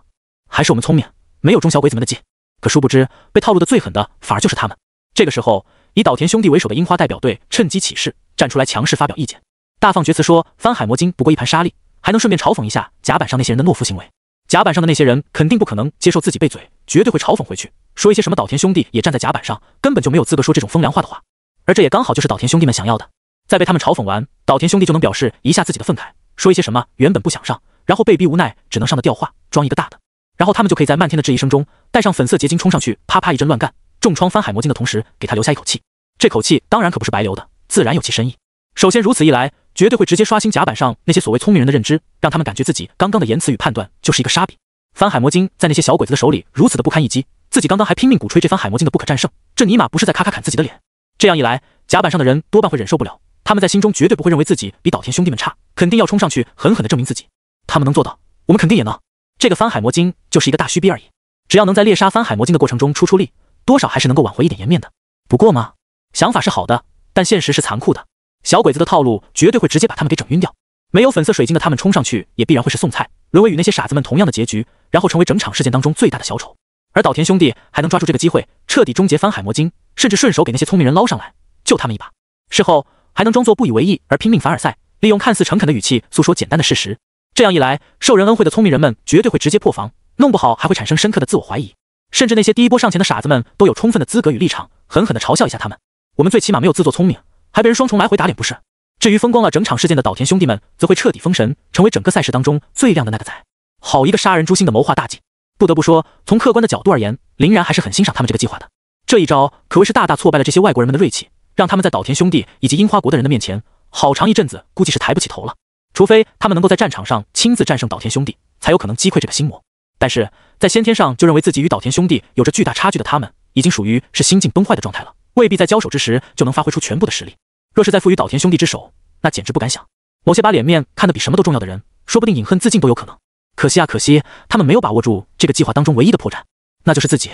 还是我们聪明，没有中小鬼子们的计。可殊不知，被套路的最狠的反而就是他们。这个时候，以岛田兄弟为首的樱花代表队趁机起势，站出来强势发表意见，大放厥词说番海魔晶不过一盘沙粒，还能顺便嘲讽一下甲板上那些人的懦夫行为。甲板上的那些人肯定不可能接受自己被嘴，绝对会嘲讽回去，说一些什么岛田兄弟也站在甲板上，根本就没有资格说这种风凉话的话。而这也刚好就是岛田兄弟们想要的。在被他们嘲讽完，岛田兄弟就能表示一下自己的愤慨，说一些什么原本不想上，然后被逼无奈只能上的调话，装一个大的。然后他们就可以在漫天的质疑声中，带上粉色结晶冲上去，啪啪一阵乱干，重创番海魔晶的同时，给他留下一口气。这口气当然可不是白流的，自然有其深意。首先如此一来，绝对会直接刷新甲板上那些所谓聪明人的认知，让他们感觉自己刚刚的言辞与判断就是一个沙笔。番海魔晶在那些小鬼子的手里如此的不堪一击，自己刚刚还拼命鼓吹这番海魔晶的不可战胜，这尼玛不是在咔咔砍自己的脸。这样一来，甲板上的人多半会忍受不了，他们在心中绝对不会认为自己比岛田兄弟们差，肯定要冲上去狠狠地证明自己。他们能做到，我们肯定也能。这个番海魔晶就是一个大虚逼而已，只要能在猎杀番海魔晶的过程中出力，多少还是能够挽回一点颜面的。不过嘛，想法是好的，但现实是残酷的，小鬼子的套路绝对会直接把他们给整晕掉。没有粉色水晶的他们冲上去，也必然会是送菜，沦为与那些傻子们同样的结局，然后成为整场事件当中最大的小丑。而岛田兄弟还能抓住这个机会，彻底终结番海魔晶，甚至顺手给那些聪明人捞上来，救他们一把。事后还能装作不以为意而拼命凡尔赛，利用看似诚恳的语气诉说简单的事实。这样一来，受人恩惠的聪明人们绝对会直接破防，弄不好还会产生深刻的自我怀疑，甚至那些第一波上前的傻子们都有充分的资格与立场，狠狠地嘲笑一下他们。我们最起码没有自作聪明，还被人双重来回打脸不是？至于风光了整场事件的岛田兄弟们，则会彻底封神，成为整个赛事当中最亮的那个仔。好一个杀人诛心的谋划大计！不得不说，从客观的角度而言，林然还是很欣赏他们这个计划的。这一招可谓是大大挫败了这些外国人们的锐气，让他们在岛田兄弟以及樱花国的人的面前，好长一阵子估计是抬不起头了。除非他们能够在战场上亲自战胜岛田兄弟，才有可能击溃这个心魔。但是在先天上就认为自己与岛田兄弟有着巨大差距的他们，已经属于是心境崩坏的状态了，未必在交手之时就能发挥出全部的实力。若是再负于岛田兄弟之手，那简直不敢想。某些把脸面看得比什么都重要的人，说不定饮恨自尽都有可能。可惜啊，可惜他们没有把握住这个计划当中唯一的破绽，那就是自己。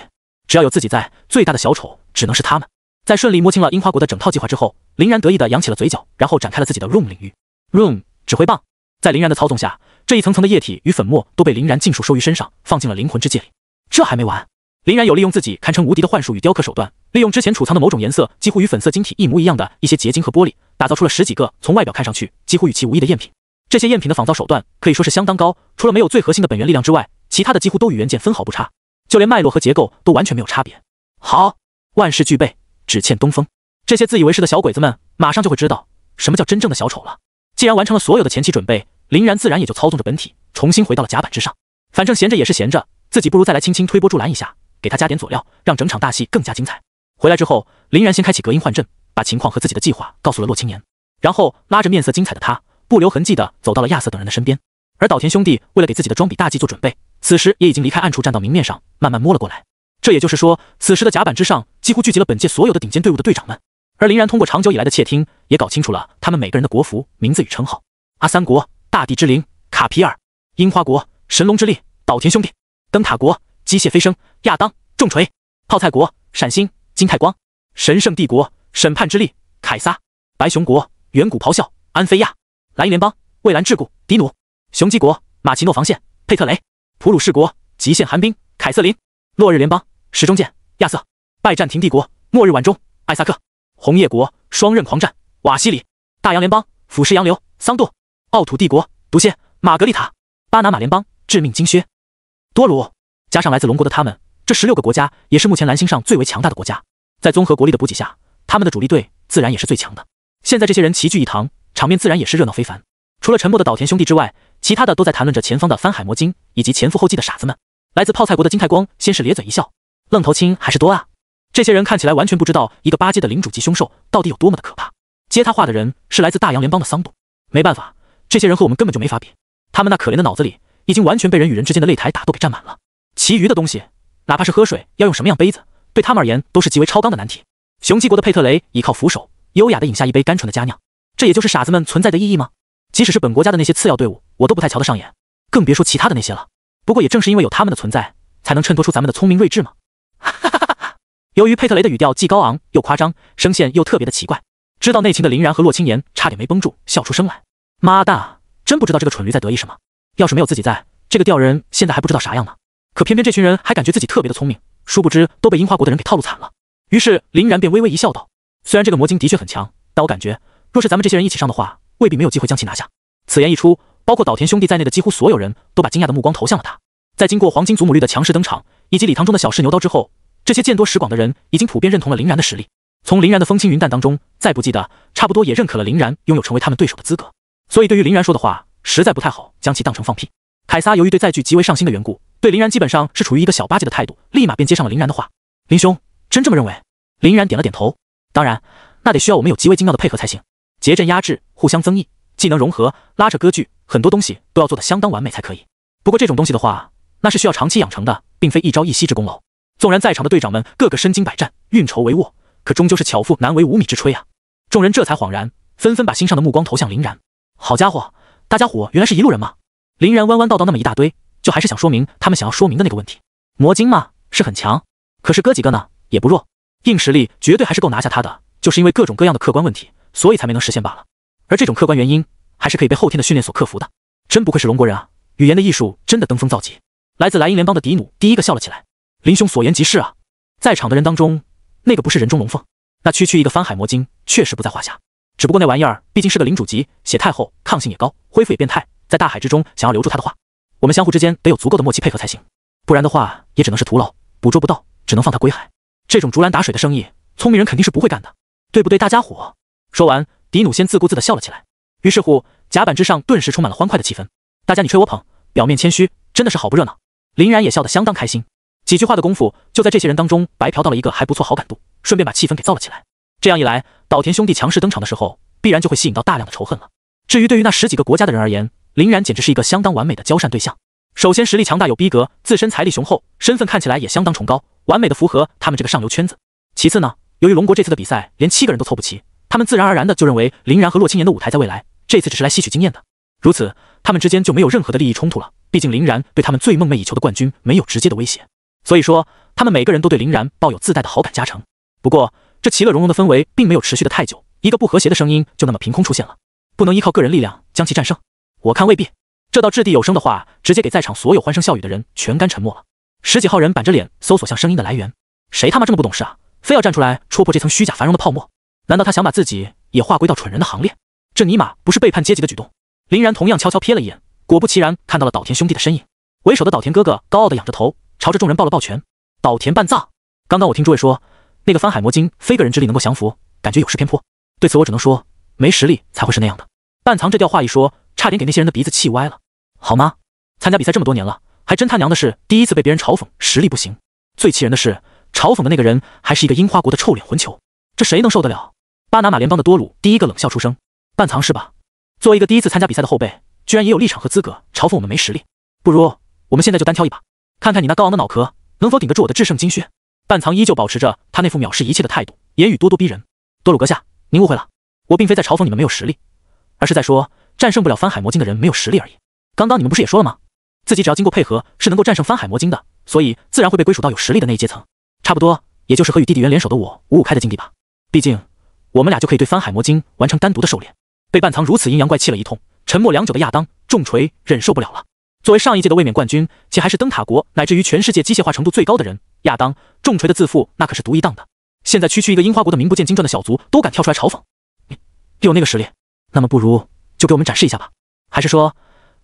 只要有自己在，最大的小丑只能是他们。在顺利摸清了樱花国的整套计划之后，林然得意地扬起了嘴角，然后展开了自己的 Room 领域。Room 指挥棒，在林然的操纵下，这一层层的液体与粉末都被林然尽数收于身上，放进了灵魂之戒里。这还没完，林然有利用自己堪称无敌的幻术与雕刻手段，利用之前储藏的某种颜色几乎与粉色晶体一模一样的一些结晶和玻璃，打造出了10几个从外表看上去几乎与其无异的赝品。这些赝品的仿造手段可以说是相当高，除了没有最核心的本源力量之外，其他的几乎都与原件分毫不差，就连脉络和结构都完全没有差别。好，万事俱备，只欠东风。这些自以为是的小鬼子们马上就会知道什么叫真正的小丑了。既然完成了所有的前期准备，林然自然也就操纵着本体重新回到了甲板之上。反正闲着也是闲着，自己不如再来轻轻推波助澜一下，给他加点佐料，让整场大戏更加精彩。回来之后，林然先开启隔音换阵，把情况和自己的计划告诉了洛青年，然后拉着面色精彩的他不留痕迹地走到了亚瑟等人的身边。而岛田兄弟为了给自己的装比大计做准备，此时也已经离开暗处站到明面上，慢慢摸了过来。这也就是说，此时的甲板之上几乎聚集了本届所有的顶尖队伍的队长们。而林然通过长久以来的窃听，也搞清楚了他们每个人的国服、名字与称号：阿三国、大地之灵、卡皮尔；樱花国、神龙之力、岛田兄弟。灯塔国机械飞升，亚当重锤，泡菜国闪星金太光，神圣帝国审判之力凯撒，白熊国远古咆哮安菲亚，蓝鹰联邦蔚蓝桎梏迪努，雄鸡国马奇诺防线佩特雷，普鲁士国极限寒冰凯瑟琳，落日联邦时钟剑亚瑟，拜占庭帝国末日晚钟艾萨克，红叶国双刃狂战瓦西里，大洋联邦腐蚀洋流桑杜，奥土帝国毒蝎玛格丽塔，巴拿马联邦致命金靴多鲁。加上来自龙国的他们，这16个国家也是目前蓝星上最为强大的国家。在综合国力的补给下，他们的主力队自然也是最强的。现在这些人齐聚一堂，场面自然也是热闹非凡。除了沉默的岛田兄弟之外，其他的都在谈论着前方的番海魔晶以及前赴后继的傻子们。来自泡菜国的金太光先是咧嘴一笑，愣头青还是多啊。这些人看起来完全不知道一个8阶的领主级凶兽到底有多么的可怕。接他话的人是来自大洋联邦的桑杜。没办法，这些人和我们根本就没法比，他们那可怜的脑子里已经完全被人与人之间的擂台打斗给占满了。其余的东西，哪怕是喝水要用什么样杯子，对他们而言都是极为超纲的难题。雄鸡国的佩特雷倚靠扶手，优雅地饮下一杯甘醇的佳酿，这也就是傻子们存在的意义吗？即使是本国家的那些次要队伍，我都不太瞧得上眼，更别说其他的那些了。不过也正是因为有他们的存在，才能衬托出咱们的聪明睿智嘛。由于佩特雷的语调既高昂又夸张，声线又特别的奇怪，知道内情的林然和洛青言差点没绷住，笑出声来。妈的，真不知道这个蠢驴在得意什么。要是没有自己在，这个吊人现在还不知道啥样呢。可偏偏这群人还感觉自己特别的聪明，殊不知都被樱花国的人给套路惨了。于是林然便微微一笑道：“虽然这个魔晶的确很强，但我感觉若是咱们这些人一起上的话，未必没有机会将其拿下。”此言一出，包括岛田兄弟在内的几乎所有人都把惊讶的目光投向了他。在经过黄金祖母绿的强势登场，以及礼堂中的小试牛刀之后，这些见多识广的人已经普遍认同了林然的实力。从林然的风轻云淡当中，再不济的差不多也认可了林然拥有成为他们对手的资格。所以对于林然说的话，实在不太好将其当成放屁。凯撒由于对载具极为上心的缘故，对林然基本上是处于一个小8阶的态度，立马便接上了林然的话：“林兄，真这么认为？”林然点了点头：“当然，那得需要我们有极为精妙的配合才行。结阵压制，互相增益，技能融合，拉扯割据，很多东西都要做得相当完美才可以。不过这种东西的话，那是需要长期养成的，并非一朝一夕之功劳。纵然在场的队长们个个身经百战，运筹帷幄，可终究是巧妇难为无米之炊啊！”众人这才恍然，纷纷把心上的目光投向林然。好家伙，大家伙原来是一路人嘛！林然弯弯道道那么一大堆，就还是想说明他们想要说明的那个问题。魔晶嘛，是很强，可是哥几个呢，也不弱，硬实力绝对还是够拿下他的，就是因为各种各样的客观问题，所以才没能实现罢了。而这种客观原因，还是可以被后天的训练所克服的。真不愧是龙国人啊，语言的艺术真的登峰造极。来自蓝鹰联邦的迪努第一个笑了起来。林兄所言极是啊，在场的人当中，那个不是人中龙凤，那区一个番海魔晶确实不在话下。只不过那玩意儿毕竟是个领主级，血太厚，抗性也高，恢复也变态，在大海之中想要留住他的话，我们相互之间得有足够的默契配合才行，不然的话也只能是徒劳，捕捉不到，只能放他归海。这种竹篮打水的生意，聪明人肯定是不会干的，对不对大家伙？说完，迪努先自顾自地笑了起来。于是乎，甲板之上顿时充满了欢快的气氛，大家你吹我捧，表面谦虚，真的是好不热闹。林然也笑得相当开心，几句话的功夫，就在这些人当中白嫖到了一个还不错好感度，顺便把气氛给造了起来。这样一来，岛田兄弟强势登场的时候，必然就会吸引到大量的仇恨了。至于对于那10几个国家的人而言，林然简直是一个相当完美的交善对象。首先实力强大有逼格，自身财力雄厚，身份看起来也相当崇高，完美的符合他们这个上流圈子。其次呢，由于龙国这次的比赛连7个人都凑不齐，他们自然而然的就认为林然和洛青言的舞台在未来，这次只是来吸取经验的。如此，他们之间就没有任何的利益冲突了。毕竟林然对他们最梦寐以求的冠军没有直接的威胁，所以说他们每个人都对林然抱有自带的好感加成。不过这其乐融融的氛围并没有持续的太久，一个不和谐的声音就那么凭空出现了。不能依靠个人力量将其战胜，我看未必。这道掷地有声的话，直接给在场所有欢声笑语的人全干沉默了。10几号人板着脸搜索向声音的来源，谁他妈这么不懂事啊？非要站出来戳破这层虚假繁荣的泡沫？难道他想把自己也划归到蠢人的行列？这尼玛不是背叛阶级的举动？林然同样悄悄瞥了一眼，果不其然看到了岛田兄弟的身影。为首的岛田哥哥高傲的仰着头，朝着众人抱了抱拳。岛田半藏，刚刚我听诸位说，那个番海魔晶非个人之力能够降服，感觉有失偏颇。对此我只能说，没实力才会是那样的。半藏这调话一说，差点给那些人的鼻子气歪了。好吗？参加比赛这么多年了，还真他娘的是第一次被别人嘲讽实力不行。最气人的是，嘲讽的那个人还是一个樱花国的臭脸混球，这谁能受得了？巴拿马联邦的多鲁第一个冷笑出声。半藏是吧？作为一个第一次参加比赛的后辈，居然也有立场和资格嘲讽我们没实力。不如我们现在就单挑一把，看看你那高昂的脑壳能否顶得住我的制胜金靴。半藏依旧保持着他那副藐视一切的态度，言语咄咄逼人。多鲁阁下，您误会了，我并非在嘲讽你们没有实力，而是在说战胜不了番海魔晶的人没有实力而已。刚刚你们不是也说了吗？自己只要经过配合，是能够战胜翻海魔晶的，所以自然会被归属到有实力的那一阶层。差不多，也就是和与弟弟元联手的我5-5开的境地吧。毕竟，我们俩就可以对翻海魔晶完成单独的狩猎。被半藏如此阴阳怪气了一通，沉默良久的亚当重锤忍受不了了。作为上一届的卫冕冠军，且还是灯塔国乃至于全世界机械化程度最高的人，亚当重锤的自负那可是独一档的。现在区区一个樱花国的名不见经传的小族都敢跳出来嘲讽，你有那个实力，那么不如就给我们展示一下吧。还是说，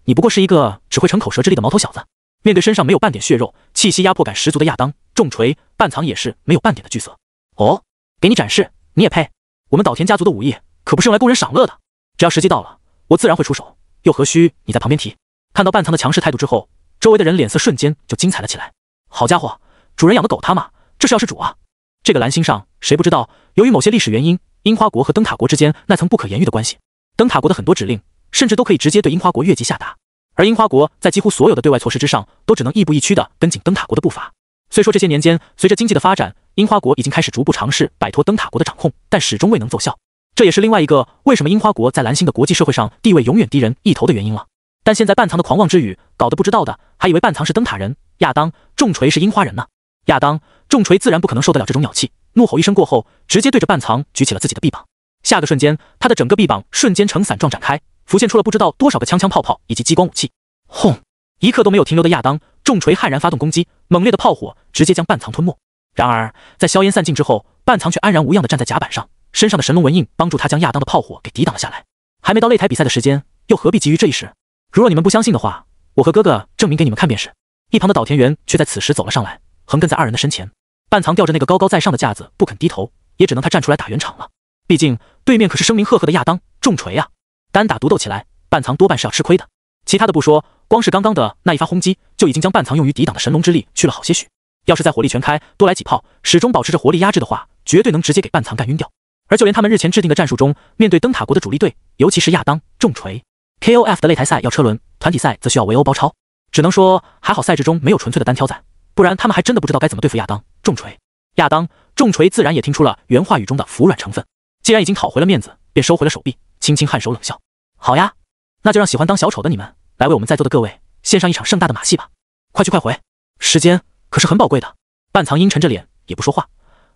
你不过是一个只会逞口舌之力的毛头小子？面对身上没有半点血肉、气息压迫感十足的亚当重锤，半藏也是没有半点的惧色。哦，给你展示，你也配？我们岛田家族的武艺可不是用来供人赏乐的，只要时机到了，我自然会出手，又何须你在旁边提？看到半藏的强势态度之后，周围的人脸色瞬间就精彩了起来。好家伙，主人养的狗他妈，这是要是主啊！这个蓝星上，谁不知道，由于某些历史原因，樱花国和灯塔国之间那层不可言喻的关系，灯塔国的很多指令，甚至都可以直接对樱花国越级下达。而樱花国在几乎所有的对外措施之上，都只能亦步亦趋地跟紧灯塔国的步伐。虽说这些年间，随着经济的发展，樱花国已经开始逐步尝试摆脱灯塔国的掌控，但始终未能奏效。这也是另外一个为什么樱花国在蓝星的国际社会上地位永远低人一头的原因了。但现在半藏的狂妄之语，搞得不知道的还以为半藏是灯塔人，亚当重锤是樱花人呢。亚当重锤自然不可能受得了这种鸟气，怒吼一声过后，直接对着半藏举起了自己的臂膀。下个瞬间，他的整个臂膀瞬间呈伞状展开，浮现出了不知道多少个枪枪炮炮以及激光武器。轰！一刻都没有停留的亚当重锤悍然发动攻击，猛烈的炮火直接将半藏吞没。然而在硝烟散尽之后，半藏却安然无恙地站在甲板上，身上的神龙纹印帮助他将亚当的炮火给抵挡了下来。还没到擂台比赛的时间，又何必急于这一时？如若你们不相信的话，我和哥哥证明给你们看便是。一旁的岛田园却在此时走了上来，横亘在二人的身前。半藏吊着那个高高在上的架子不肯低头，也只能他站出来打圆场了。毕竟对面可是声名赫赫的亚当重锤啊，单打独斗起来，半藏多半是要吃亏的。其他的不说，光是刚刚的那一发轰击，就已经将半藏用于抵挡的神龙之力去了好些许。要是再火力全开，多来几炮，始终保持着活力压制的话，绝对能直接给半藏干晕掉。而就连他们日前制定的战术中，面对灯塔国的主力队，尤其是亚当重锤 ，KOF 的擂台赛要车轮，团体赛则需要围殴包抄。只能说还好赛制中没有纯粹的单挑战，不然他们还真的不知道该怎么对付亚当重锤。亚当重锤自然也听出了原话语中的服软成分，既然已经讨回了面子，便收回了手臂，轻轻颔首冷笑：“好呀，那就让喜欢当小丑的你们来为我们在座的各位献上一场盛大的马戏吧！快去快回，时间可是很宝贵的。”半藏阴沉着脸也不说话，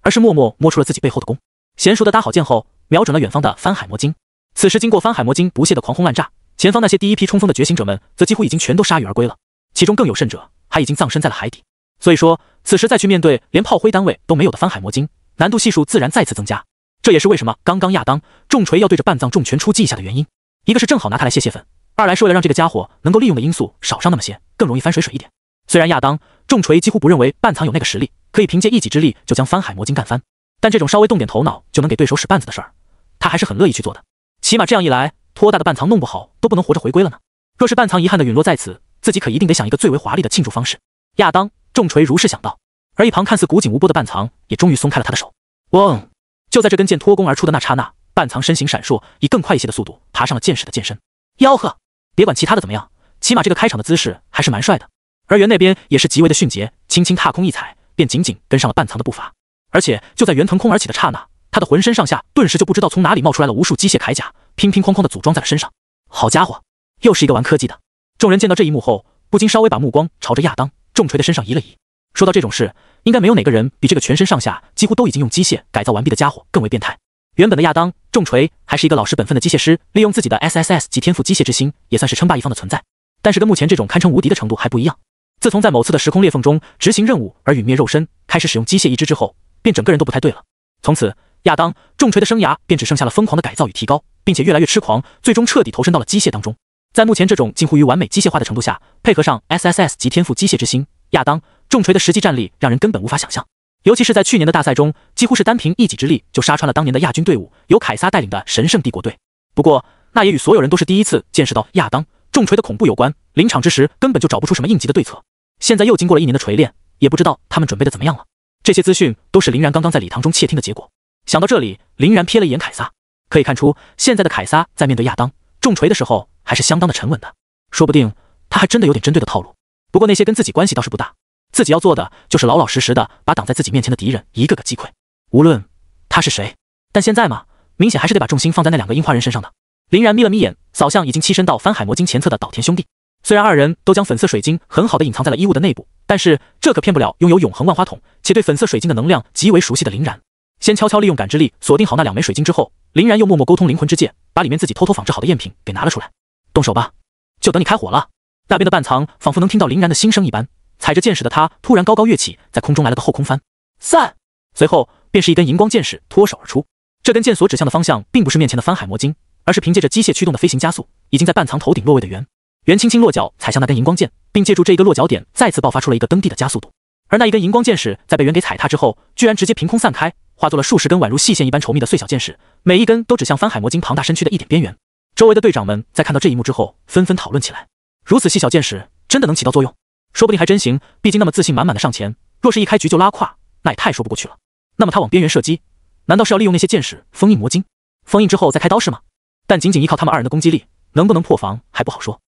而是默默摸出了自己背后的弓，娴熟的搭好箭后，瞄准了远方的翻海魔晶。此时经过翻海魔晶不懈的狂轰滥炸，前方那些第一批冲锋的觉醒者们则几乎已经全都铩羽而归了，其中更有甚者还已经葬身在了海底。所以说，此时再去面对连炮灰单位都没有的翻海魔晶，难度系数自然再次增加。这也是为什么刚刚亚当重锤要对着半藏重拳出击一下的原因。一个是正好拿他来泄泄愤，二来是为了让这个家伙能够利用的因素少上那么些，更容易翻水水一点。虽然亚当重锤几乎不认为半藏有那个实力，可以凭借一己之力就将翻海魔晶干翻，但这种稍微动点头脑就能给对手使绊子的事儿，他还是很乐意去做的。起码这样一来，托大的半藏弄不好都不能活着回归了呢。若是半藏遗憾的陨落在此，自己可一定得想一个最为华丽的庆祝方式。亚当重锤如是想到，而一旁看似古井无波的半藏也终于松开了他的手。嗡！就在这根剑脱弓而出的那刹那，半藏身形闪烁，以更快一些的速度爬上了剑士的剑身。吆喝！别管其他的怎么样，起码这个开场的姿势还是蛮帅的。而猿那边也是极为的迅捷，轻轻踏空一踩，便紧紧跟上了半藏的步伐。而且就在猿腾空而起的刹那，他的浑身上下顿时就不知道从哪里冒出来了无数机械铠甲，乒乒乓乓的组装在了身上。好家伙，又是一个玩科技的！众人见到这一幕后，不禁稍微把目光朝着亚当重锤的身上移了移。说到这种事，应该没有哪个人比这个全身上下几乎都已经用机械改造完毕的家伙更为变态。原本的亚当重锤还是一个老实本分的机械师，利用自己的 SSS 级天赋机械之心，也算是称霸一方的存在。但是跟目前这种堪称无敌的程度还不一样。自从在某次的时空裂缝中执行任务而陨灭肉身，开始使用机械意志之后，便整个人都不太对了。从此，亚当重锤的生涯便只剩下了疯狂的改造与提高，并且越来越痴狂，最终彻底投身到了机械当中。在目前这种近乎于完美机械化的程度下，配合上 SSS 级天赋机械之心，亚当重锤的实际战力让人根本无法想象。尤其是在去年的大赛中，几乎是单凭一己之力就杀穿了当年的亚军队伍，由凯撒带领的神圣帝国队。不过，那也与所有人都是第一次见识到亚当重锤的恐怖有关，临场之时根本就找不出什么应急的对策。现在又经过了1年的锤炼，也不知道他们准备的怎么样了。这些资讯都是林然刚刚在礼堂中窃听的结果。想到这里，林然瞥了一眼凯撒，可以看出现在的凯撒在面对亚当重锤的时候还是相当的沉稳的，说不定他还真的有点针对的套路。不过那些跟自己关系倒是不大，自己要做的就是老老实实的把挡在自己面前的敌人一个个击溃，无论他是谁。但现在嘛，明显还是得把重心放在那2个樱花人身上的。林然眯了眯眼，扫向已经栖身到翻海魔晶前侧的岛田兄弟。虽然二人都将粉色水晶很好的隐藏在了衣物的内部，但是这可骗不了拥有永恒万花筒且对粉色水晶的能量极为熟悉的林然。先悄悄利用感知力锁定好那2枚水晶之后，林然又默默沟通灵魂之界，把里面自己偷偷仿制好的赝品给拿了出来。动手吧，就等你开火了。那边的半藏仿佛能听到林然的心声一般，踩着剑矢的他突然高高跃起，在空中来了个后空翻，散。随后便是一根荧光剑矢脱手而出。这根剑所指向的方向并不是面前的翻海魔晶，而是凭借着机械驱动的飞行加速，已经在半藏头顶落位的圆。圆轻轻落脚踩向那根荧光剑，并借助这一个落脚点再次爆发出了一个蹬地的加速度。而那一根荧光剑矢在被圆给踩踏之后，居然直接凭空散开，化作了数十根宛如细线一般稠密的碎小剑矢，每一根都指向翻海魔晶庞大身躯的一点边缘。周围的队长们在看到这一幕之后，纷纷讨论起来。如此细小剑矢真的能起到作用？说不定还真行，毕竟那么自信满满的上前，若是一开局就拉胯，那也太说不过去了。那么他往边缘射击，难道是要利用那些剑矢封印魔晶？封印之后再开刀是吗？但仅仅依靠他们二人的攻击力，能不能破防还不好说。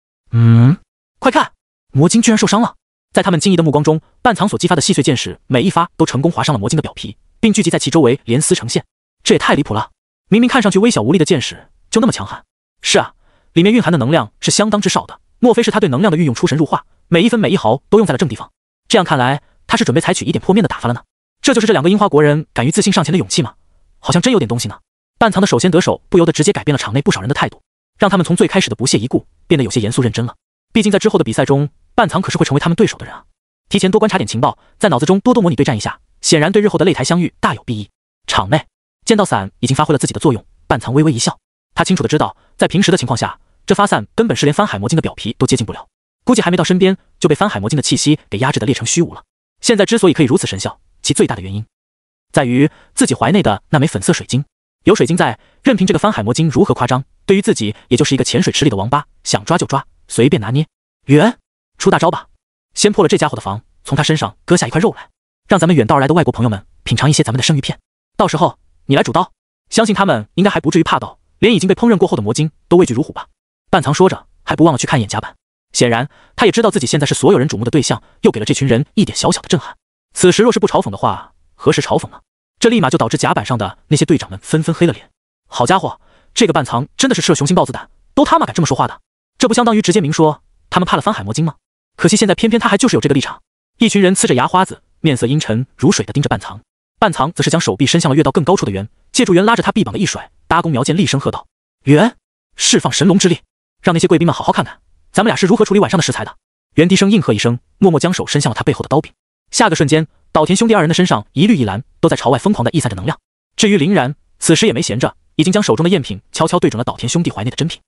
快看，魔晶居然受伤了！在他们惊疑的目光中，半藏所激发的细碎剑矢每一发都成功划伤了魔晶的表皮，并聚集在其周围连丝成线。这也太离谱了！明明看上去微小无力的剑矢，就那么强悍？是啊，里面蕴含的能量是相当之少的，莫非是他对能量的运用出神入化，每一分每一毫都用在了正地方？这样看来，他是准备采取以点破面的打法了呢。这就是这2个樱花国人敢于自信上前的勇气吗？好像真有点东西呢。半藏的首先得手，不由得直接改变了场内不少人的态度，让他们从最开始的不屑一顾变得有些严肃认真了。毕竟在之后的比赛中，半藏可是会成为他们对手的人啊。提前多观察点情报，在脑子中多模拟对战一下，显然对日后的擂台相遇大有裨益。场内，剑道伞已经发挥了自己的作用，半藏微微一笑，他清楚的知道，在平时的情况下，这发散根本是连翻海魔晶的表皮都接近不了，估计还没到身边就被翻海魔晶的气息给压制的裂成虚无了。现在之所以可以如此神效，其最大的原因在于自己怀内的那枚粉色水晶。有水晶在，任凭这个翻海魔晶如何夸张，对于自己也就是一个潜水池里的王八，想抓就抓，随便拿捏。远，出大招吧！先破了这家伙的防，从他身上割下一块肉来，让咱们远道而来的外国朋友们品尝一些咱们的生鱼片。到时候你来主刀，相信他们应该还不至于怕到连已经被烹饪过后的魔晶都畏惧如虎吧。半藏说着，还不忘了去看一眼甲板。显然，他也知道自己现在是所有人瞩目的对象，又给了这群人一点小小的震撼。此时若是不嘲讽的话，何时嘲讽呢？这立马就导致甲板上的那些队长们纷纷黑了脸。好家伙，这个半藏真的是吃了雄心豹子胆，都他妈敢这么说话的，这不相当于直接明说他们怕了翻海魔晶吗？可惜现在偏偏他还就是有这个立场。一群人呲着牙花子，面色阴沉如水的盯着半藏。半藏则是将手臂伸向了跃到更高处的圆，借助圆拉着他臂膀的一甩，搭弓瞄剑，厉声喝道：圆，释放神龙之力，让那些贵宾们好好看看咱们俩是如何处理晚上的食材的。圆低声应和一声，默默将手伸向了他背后的刀柄。下个瞬间，岛田兄弟二人的身上一绿一蓝都在朝外疯狂地溢散着能量。至于林然，此时也没闲着，已经将手中的赝品悄悄对准了岛田兄弟怀内的珍品。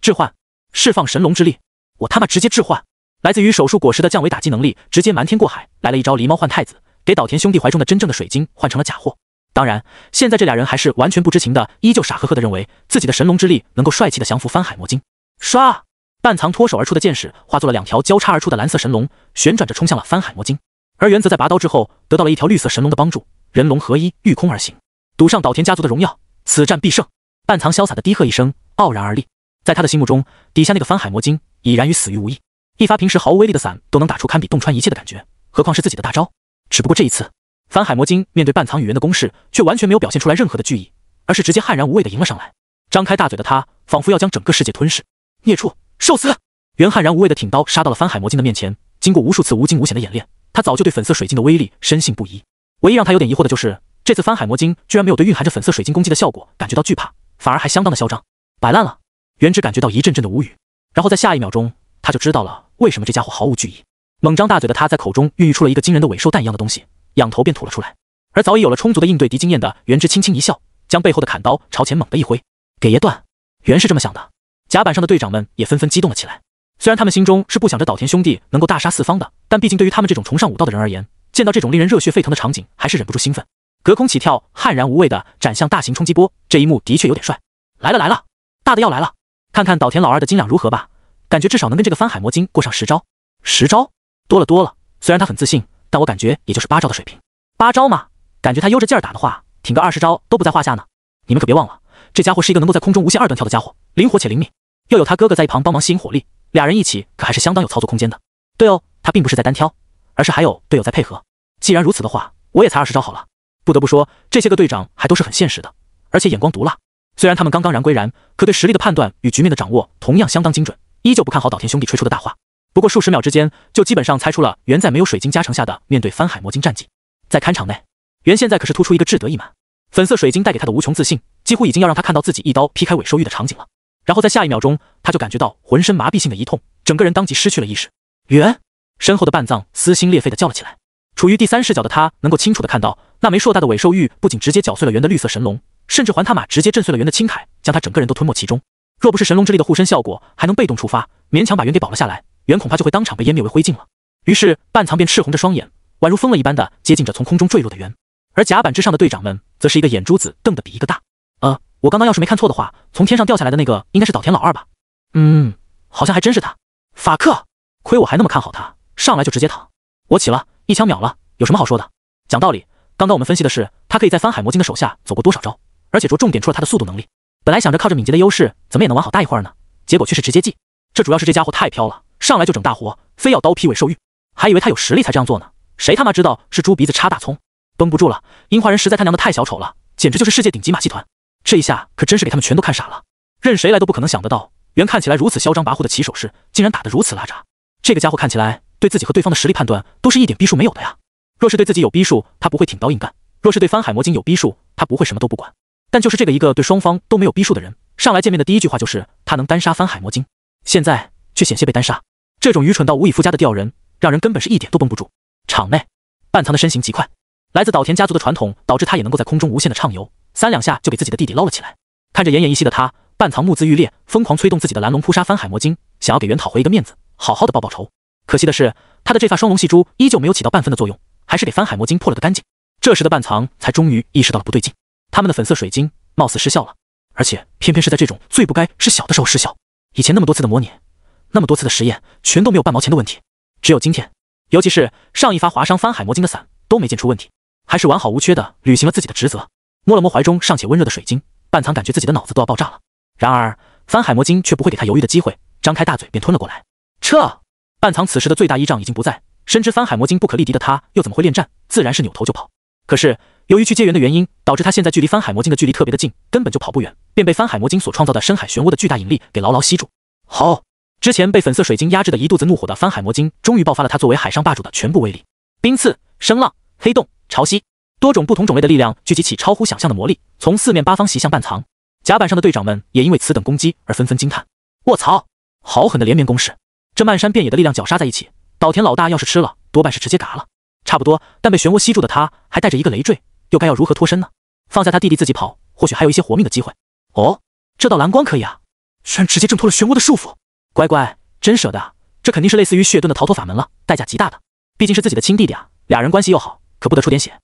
置换，释放神龙之力，我他妈直接置换！来自于手术果实的降维打击能力，直接瞒天过海，来了一招狸猫换太子，给岛田兄弟怀中的真正的水晶换成了假货。当然，现在这俩人还是完全不知情的，依旧傻呵呵的认为自己的神龙之力能够帅气的降服翻海魔晶。唰！半藏脱手而出的剑矢化作了2条交叉而出的蓝色神龙，旋转着冲向了翻海魔晶。而原则在拔刀之后得到了一条绿色神龙的帮助，人龙合一，御空而行，赌上岛田家族的荣耀，此战必胜！半藏潇洒的低喝一声，傲然而立。在他的心目中，底下那个翻海魔晶已然与死于无异，一发平时毫无威力的伞都能打出堪比洞穿一切的感觉，何况是自己的大招？只不过这一次，翻海魔晶面对半藏与人的攻势，却完全没有表现出来任何的惧意，而是直接悍然无畏的迎了上来。张开大嘴的他，仿佛要将整个世界吞噬。孽畜，受死！袁悍然无畏的挺刀杀到了翻海魔晶的面前，经过无数次无惊无险的演练，他早就对粉色水晶的威力深信不疑。唯一让他有点疑惑的就是，这次翻海魔晶居然没有对蕴含着粉色水晶攻击的效果感觉到惧怕，反而还相当的嚣张。摆烂了！袁只感觉到一阵阵的无语，然后在下一秒钟，他就知道了为什么这家伙毫无惧意。猛张大嘴的他在口中孕育出了一个惊人的尾兽蛋一样的东西，仰头便吐了出来。而早已有了充足的应对敌经验的袁之轻轻一笑，将背后的砍刀朝前猛地一挥，给爷断！袁是这么想的。甲板上的队长们也纷纷激动了起来。虽然他们心中是不想着岛田兄弟能够大杀四方的，但毕竟对于他们这种崇尚武道的人而言，见到这种令人热血沸腾的场景，还是忍不住兴奋。隔空起跳，悍然无畏的斩向大型冲击波，这一幕的确有点帅。来了来了，大的要来了！看看岛田老二的斤两如何吧，感觉至少能跟这个翻海魔晶过上10招。10招？多了。虽然他很自信，但我感觉也就是8招的水平。8招嘛，感觉他悠着劲儿打的话，挺个20招都不在话下呢。你们可别忘了，这家伙是一个能够在空中无限2段跳的家伙，灵活且灵敏，又有他哥哥在一旁帮忙吸引火力，俩人一起可还是相当有操作空间的。对哦，他并不是在单挑，而是还有队友在配合。既然如此的话，我也才20招好了。不得不说，这些个队长还都是很现实的，而且眼光毒辣。虽然他们刚刚然归然，可对实力的判断与局面的掌握同样相当精准，依旧不看好岛田兄弟吹出的大话。不过数十秒之间，就基本上猜出了袁在没有水晶加成下的面对番海魔晶战绩。在勘场内，袁现在可是突出一个志得意满，粉色水晶带给他的无穷自信，几乎已经要让他看到自己一刀劈开尾兽玉的场景了。然后在下一秒钟，他就感觉到浑身麻痹性的一痛，整个人当即失去了意识。袁，身后的半藏撕心裂肺地叫了起来。处于第三视角的他能够清楚地看到，那枚硕大的尾兽玉不仅直接搅碎了袁的绿色神龙，甚至还他马直接震碎了袁的青铠，将他整个人都吞没其中。若不是神龙之力的护身效果，还能被动触发，勉强把袁给保了下来，袁恐怕就会当场被湮灭为灰烬了。于是半藏便赤红着双眼，宛如疯了一般的接近着从空中坠落的袁。而甲板之上的队长们，则是一个眼珠子瞪得比一个大。我刚刚要是没看错的话，从天上掉下来的那个应该是岛田老二吧？好像还真是他。法克，亏我还那么看好他，上来就直接躺。我起了，一枪秒了，有什么好说的？讲道理，刚刚我们分析的是他可以在番海魔晶的手下走过多少招，而且着重点出了他的速度能力。本来想着靠着敏捷的优势，怎么也能玩好大一会儿呢，结果却是直接记。这主要是这家伙太飘了，上来就整大活，非要刀劈尾兽玉，还以为他有实力才这样做呢，谁他妈知道是猪鼻子插大葱。绷不住了，樱花人实在他娘的太小丑了，简直就是世界顶级马戏团。这一下可真是给他们全都看傻了，任谁来都不可能想得到，原看起来如此嚣张跋扈的起手式，竟然打得如此拉闸。这个家伙看起来对自己和对方的实力判断都是一点逼数没有的呀。若是对自己有逼数，他不会挺刀硬干；若是对番海魔晶有逼数，他不会什么都不管。但就是这个一个对双方都没有逼数的人，上来见面的第一句话就是他能单杀番海魔晶，现在却险些被单杀。这种愚蠢到无以复加的吊人，让人根本是一点都绷不住。场内，半藏的身形极快，来自岛田家族的传统导致他也能够在空中无限的畅游，3两下就给自己的弟弟捞了起来。看着奄奄一息的他，半藏目眦欲裂，疯狂催动自己的蓝龙扑杀番海魔晶，想要给袁讨回一个面子，好好的报仇。可惜的是，他的这发双龙戏珠依旧没有起到半分的作用，还是给番海魔晶破了个干净。这时的半藏才终于意识到了不对劲，他们的粉色水晶貌似失效了，而且偏偏是在这种最不该是小的时候失效。以前那么多次的模拟，那么多次的实验，全都没有半毛钱的问题，只有今天，尤其是上一发划伤番海魔晶的伞都没见出问题，还是完好无缺的履行了自己的职责。摸了摸怀中尚且温热的水晶，半藏感觉自己的脑子都要爆炸了。然而番海魔晶却不会给他犹豫的机会，张开大嘴便吞了过来。撤！半藏此时的最大依仗已经不在，深知番海魔晶不可力敌的他又怎么会恋战，自然是扭头就跑。可是由于去接援的原因，导致他现在距离番海魔晶的距离特别的近，根本就跑不远，便被番海魔晶所创造的深海漩涡的巨大引力给牢牢吸住。好，之前被粉色水晶压制的一肚子怒火的番海魔晶终于爆发了他作为海上霸主的全部威力。冰刺、声浪、黑洞、潮汐，多种不同种类的力量聚集起超乎想象的魔力，从四面八方袭向半藏。甲板上的队长们也因为此等攻击而纷纷惊叹：卧槽，好狠的连绵攻势！这漫山遍野的力量绞杀在一起，岛田老大要是吃了，多半是直接嘎了。差不多，但被漩涡吸住的他还带着一个累赘，又该要如何脱身呢？放下他弟弟自己跑，或许还有一些活命的机会。哦，这道蓝光可以啊，居然直接挣脱了漩涡的束缚。乖乖，真舍得，这肯定是类似于血遁的逃脱法门了，代价极大的。毕竟是自己的亲弟弟啊，俩人关系又好，可不得出点血。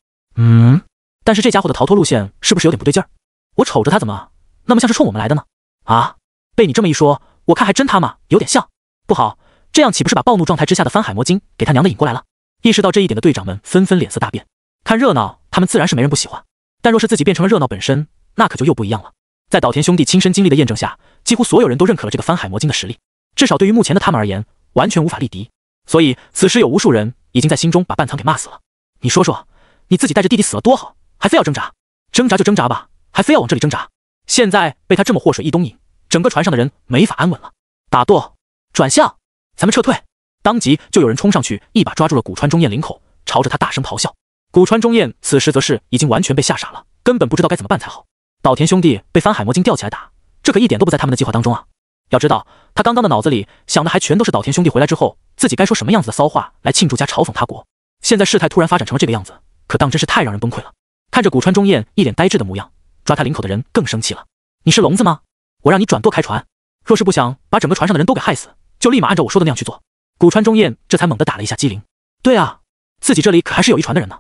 但是这家伙的逃脱路线是不是有点不对劲儿？我瞅着他怎么那么像是冲我们来的呢？啊，被你这么一说，我看还真他妈有点像。不好，这样岂不是把暴怒状态之下的番海魔晶给他娘的引过来了？意识到这一点的队长们纷纷脸色大变。看热闹，他们自然是没人不喜欢，但若是自己变成了热闹本身，那可就又不一样了。在岛田兄弟亲身经历的验证下，几乎所有人都认可了这个番海魔晶的实力，至少对于目前的他们而言，完全无法力敌。所以此时有无数人已经在心中把半藏给骂死了。你说说，你自己带着弟弟死了多好，还非要挣扎？挣扎就挣扎吧，还非要往这里挣扎？现在被他这么祸水一东引，整个船上的人没法安稳了。打舵，转向，咱们撤退！当即就有人冲上去，一把抓住了古川中彦领口，朝着他大声咆哮。古川中彦此时则是已经完全被吓傻了，根本不知道该怎么办才好。岛田兄弟被番海魔晶吊起来打，这可一点都不在他们的计划当中啊！要知道，他刚刚的脑子里想的还全都是岛田兄弟回来之后，自己该说什么样子的骚话来庆祝加嘲讽他国。现在事态突然发展成了这个样子，可当真是太让人崩溃了。看着古川中彦一脸呆滞的模样，抓他领口的人更生气了。你是聋子吗？我让你转舵开船，若是不想把整个船上的人都给害死，就立马按照我说的那样去做。古川中彦这才猛地打了一下机灵。对啊，自己这里可还是有一船的人呢，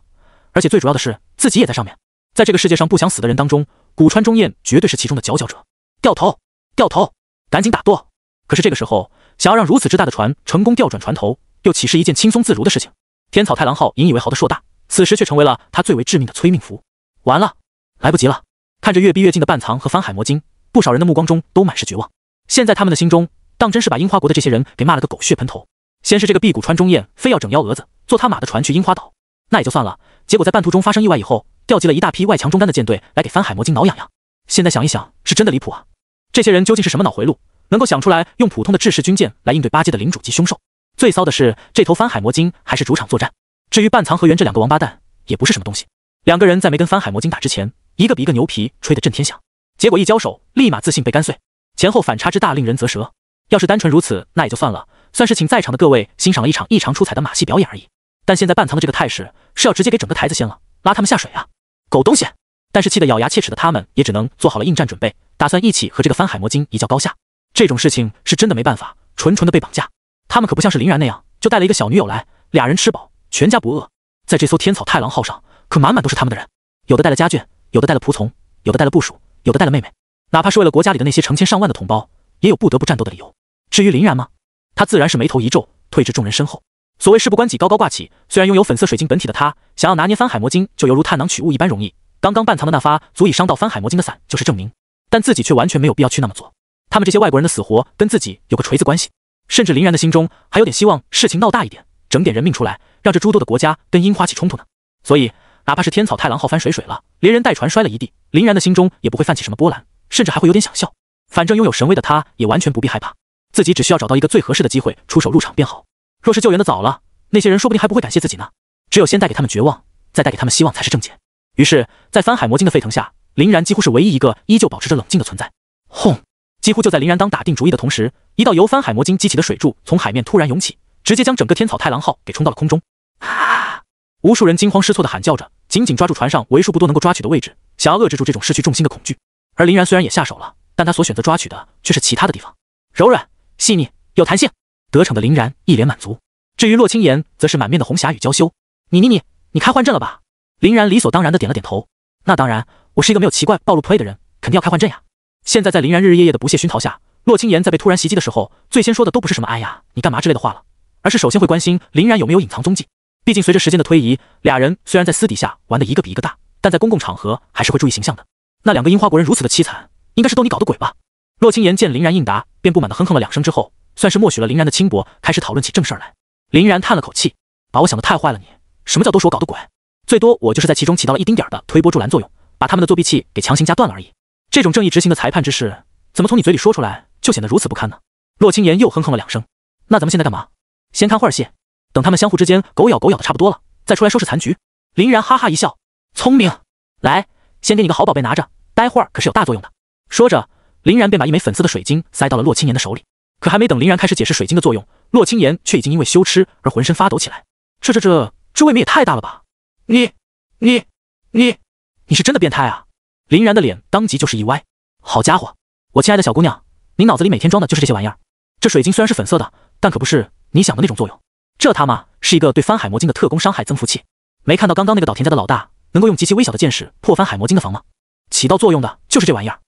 而且最主要的是自己也在上面。在这个世界上不想死的人当中，古川中彦绝对是其中的佼佼者。掉头，掉头，赶紧打舵！可是这个时候，想要让如此之大的船成功调转船头，又岂是一件轻松自如的事情？天草太郎号引以为豪的硕大，此时却成为了他最为致命的催命符。完了，来不及了！看着越逼越近的半藏和番海魔晶，不少人的目光中都满是绝望。现在他们的心中当真是把樱花国的这些人给骂了个狗血喷头。先是这个辟谷川中彦非要整幺蛾子，坐他马的船去樱花岛，那也就算了，结果在半途中发生意外以后，调集了一大批外强中干的舰队来给番海魔晶挠痒痒。现在想一想，是真的离谱啊！这些人究竟是什么脑回路？能够想出来用普通的制式军舰来应对8阶的领主级凶兽。最骚的是，这头翻海魔鲸还是主场作战。至于半藏和猿这两个王八蛋，也不是什么东西。两个人在没跟翻海魔鲸打之前，一个比一个牛皮，吹得震天响。结果一交手，立马自信被干碎，前后反差之大令人啧舌。要是单纯如此，那也就算了，算是请在场的各位欣赏了一场异常出彩的马戏表演而已。但现在半藏的这个态势，是要直接给整个台子掀了，拉他们下水啊！狗东西！但是气得咬牙切齿的他们，也只能做好了应战准备，打算一起和这个翻海魔鲸一较高下。这种事情是真的没办法，纯纯的被绑架。他们可不像是林然那样，就带了一个小女友来，俩人吃饱，全家不饿。在这艘天草太郎号上，可满满都是他们的人，有的带了家眷，有的带了仆从，有的带了部属，有的带了妹妹。哪怕是为了国家里的那些成千上万的同胞，也有不得不战斗的理由。至于林然吗？他自然是眉头一皱，退至众人身后。所谓事不关己高高挂起，虽然拥有粉色水晶本体的他，想要拿捏翻海魔鲸就犹如探囊取物一般容易。刚刚半藏的那发足以伤到翻海魔鲸的伞就是证明，但自己却完全没有必要去那么做。他们这些外国人的死活跟自己有个锤子关系，甚至林然的心中还有点希望事情闹大一点，整点人命出来，让这诸多的国家跟樱花起冲突呢。所以哪怕是天草太郎号翻水了，连人带船摔了一地，林然的心中也不会泛起什么波澜，甚至还会有点想笑。反正拥有神威的他也完全不必害怕，自己只需要找到一个最合适的机会出手入场便好。若是救援的早了，那些人说不定还不会感谢自己呢。只有先带给他们绝望，再带给他们希望才是正解。于是，在翻海魔鲸的沸腾下，林然几乎是唯一一个依旧保持着冷静的存在。轰！几乎就在林然当打定主意的同时，一道由翻海魔鲸激起的水柱从海面突然涌起，直接将整个天草太郎号给冲到了空中。啊！无数人惊慌失措地喊叫着，紧紧抓住船上为数不多能够抓取的位置，想要遏制住这种失去重心的恐惧。而林然虽然也下手了，但他所选择抓取的却是其他的地方，柔软、细腻、有弹性。得逞的林然一脸满足。至于洛青岩，则是满面的红霞与娇羞。你开换阵了吧？林然理所当然的点了点头。那当然，我是一个没有奇怪暴露 play 的人，肯定要开换阵呀。现在在林然日日夜夜的不懈熏陶下，洛青岩在被突然袭击的时候，最先说的都不是什么哎呀你干嘛之类的话了，而是首先会关心林然有没有隐藏踪迹。毕竟随着时间的推移，俩人虽然在私底下玩的一个比一个大，但在公共场合还是会注意形象的。那两个樱花国人如此的凄惨，应该是都你搞的鬼吧？洛青岩见林然应答，便不满的哼哼了2声之后，算是默许了林然的轻薄，开始讨论起正事来。林然叹了口气，把我想的太坏了你，什么叫都是我搞的鬼？最多我就是在其中起到了一丁点的推波助澜作用，把他们的作弊器给强行夹断了而已。这种正义执行的裁判之事，怎么从你嘴里说出来就显得如此不堪呢？洛青岩又哼哼了2声。那咱们现在干嘛？先看会儿戏，等他们相互之间狗咬的差不多了，再出来收拾残局。林然哈哈一笑，聪明。来，先给你个好宝贝拿着，待会儿可是有大作用的。说着，林然便把一枚粉色的水晶塞到了洛青岩的手里。可还没等林然开始解释水晶的作用，洛青岩却已经因为羞耻而浑身发抖起来。这未免也太大了吧！你是真的变态啊！林然的脸当即就是一歪。好家伙，我亲爱的小姑娘，你脑子里每天装的就是这些玩意儿？这水晶虽然是粉色的，但可不是你想的那种作用。这他妈是一个对翻海魔晶的特工伤害增幅器。没看到刚刚那个岛田家的老大能够用极其微小的箭矢破翻海魔晶的防吗？起到作用的就是这玩意儿。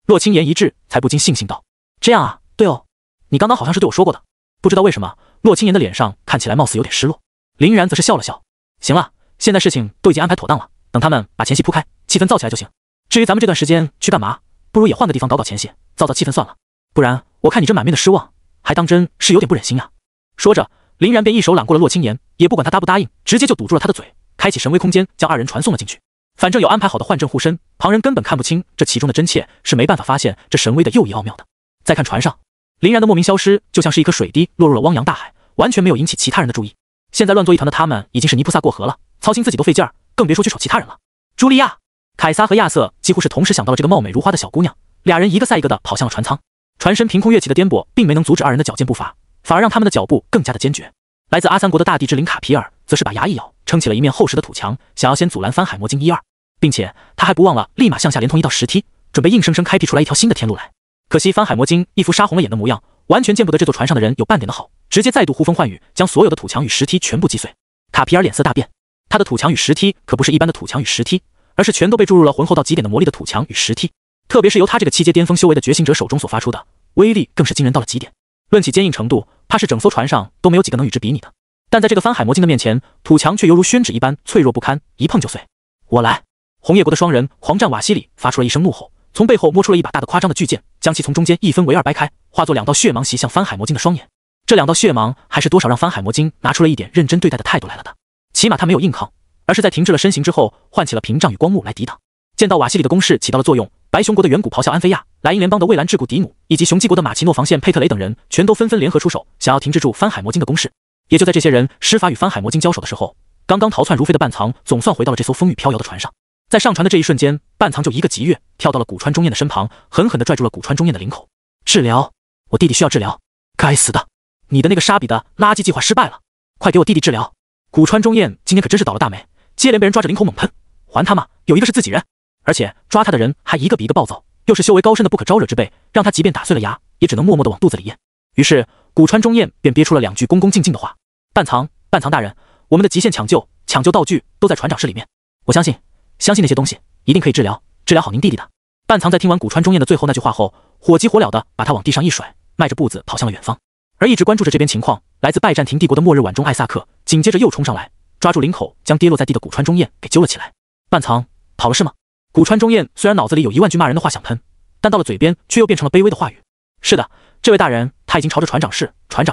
洛青岩一致，才不禁悻悻道：这样啊，对哦，你刚刚好像是对我说过的。不知道为什么，洛青岩的脸上看起来貌似有点失落。林然则是笑了笑，行了，现在事情都已经安排妥当了，等他们把前戏铺开，气氛造起来就行。至于咱们这段时间去干嘛，不如也换个地方搞前戏，造气氛算了。不然我看你这满面的失望，还当真是有点不忍心呀。说着，林然便一手揽过了洛青岩，也不管他答不答应，直接就堵住了他的嘴，开启神威空间将2人传送了进去。反正有安排好的换阵护身，旁人根本看不清这其中的真切，是没办法发现这神威的又一奥妙的。再看船上，林然的莫名消失，就像是一颗水滴落入了汪洋大海，完全没有引起其他人的注意。现在乱作一团的他们已经是泥菩萨过河了，操心自己都费劲儿，更别说去瞅其他人了。茱莉亚、凯撒和亚瑟几乎是同时想到了这个貌美如花的小姑娘，俩人一个赛一个的跑向了船舱。船身凭空跃起的颠簸，并没能阻止2人的矫健步伐，反而让他们的脚步更加的坚决。来自阿三国的大地之灵卡皮尔，则是把牙一咬，撑起了一面厚实的土墙，想要先阻拦翻海魔晶1、2，并且他还不忘了立马向下连通一道石梯，准备硬生生开辟出来一条新的天路来。可惜翻海魔晶一副杀红了眼的模样，完全见不得这座船上的人有半点的好，直接再度呼风唤雨，将所有的土墙与石梯全部击碎。卡皮尔脸色大变，他的土墙与石梯可不是一般的土墙与石梯，而是全都被注入了浑厚到极点的魔力的土墙与石梯，特别是由他这个7阶巅峰修为的觉醒者手中所发出的威力，更是惊人到了极点。论起坚硬程度，怕是整艘船上都没有几个能与之比拟的。但在这个翻海魔晶的面前，土墙却犹如宣纸一般脆弱不堪，一碰就碎。我来！红叶国的双人狂战瓦西里发出了一声怒吼，从背后摸出了一把大的夸张的巨剑，将其从中间1分为2掰开，化作2道血芒袭向翻海魔晶的双眼。这2道血芒还是多少让翻海魔晶拿出了一点认真对待的态度来了的。起码他没有硬抗，而是在停滞了身形之后，唤起了屏障与光幕来抵挡。见到瓦西里的攻势起到了作用，白熊国的远古咆哮安菲亚莱茵联邦的蔚蓝智古迪努以及雄鸡国的马奇诺防线佩特雷等人全都纷纷联合出手，想要停制住翻海魔晶的攻势。也就在这些人施法与翻海魔晶交手的时候，刚刚逃窜如飞的半藏总算回到了这艘风雨飘摇的船上。在上船的这一瞬间，半藏就一个急跃，跳到了古川中彦的身旁，狠狠地拽住了古川中彦的领口。治疗，我弟弟需要治疗。该死的，你的那个沙比的垃圾计划失败了，快给我弟弟治疗。古川中彦今天可真是倒了大霉，接连被人抓着领口猛喷，还他妈有一个是自己人，而且抓他的人还一个比一个暴躁，又是修为高深的不可招惹之辈，让他即便打碎了牙，也只能默默地往肚子里咽。于是古川中彦便憋出了2句恭恭敬敬的话：半藏大人，我们的极限抢救道具都在船长室里面，我相信那些东西一定可以治疗好您弟弟的。半藏在听完古川中彦的最后那句话后，火急火燎的把他往地上一甩，迈着步子跑向了远方。而一直关注着这边情况，来自拜占庭帝国的末日晚钟艾萨克紧接着又冲上来，抓住领口将跌落在地的古川中彦给揪了起来。半藏跑了是吗？古川中彦虽然脑子里有1万句骂人的话想喷，但到了嘴边却又变成了卑微的话语。是的，这位大人，他已经朝着船长室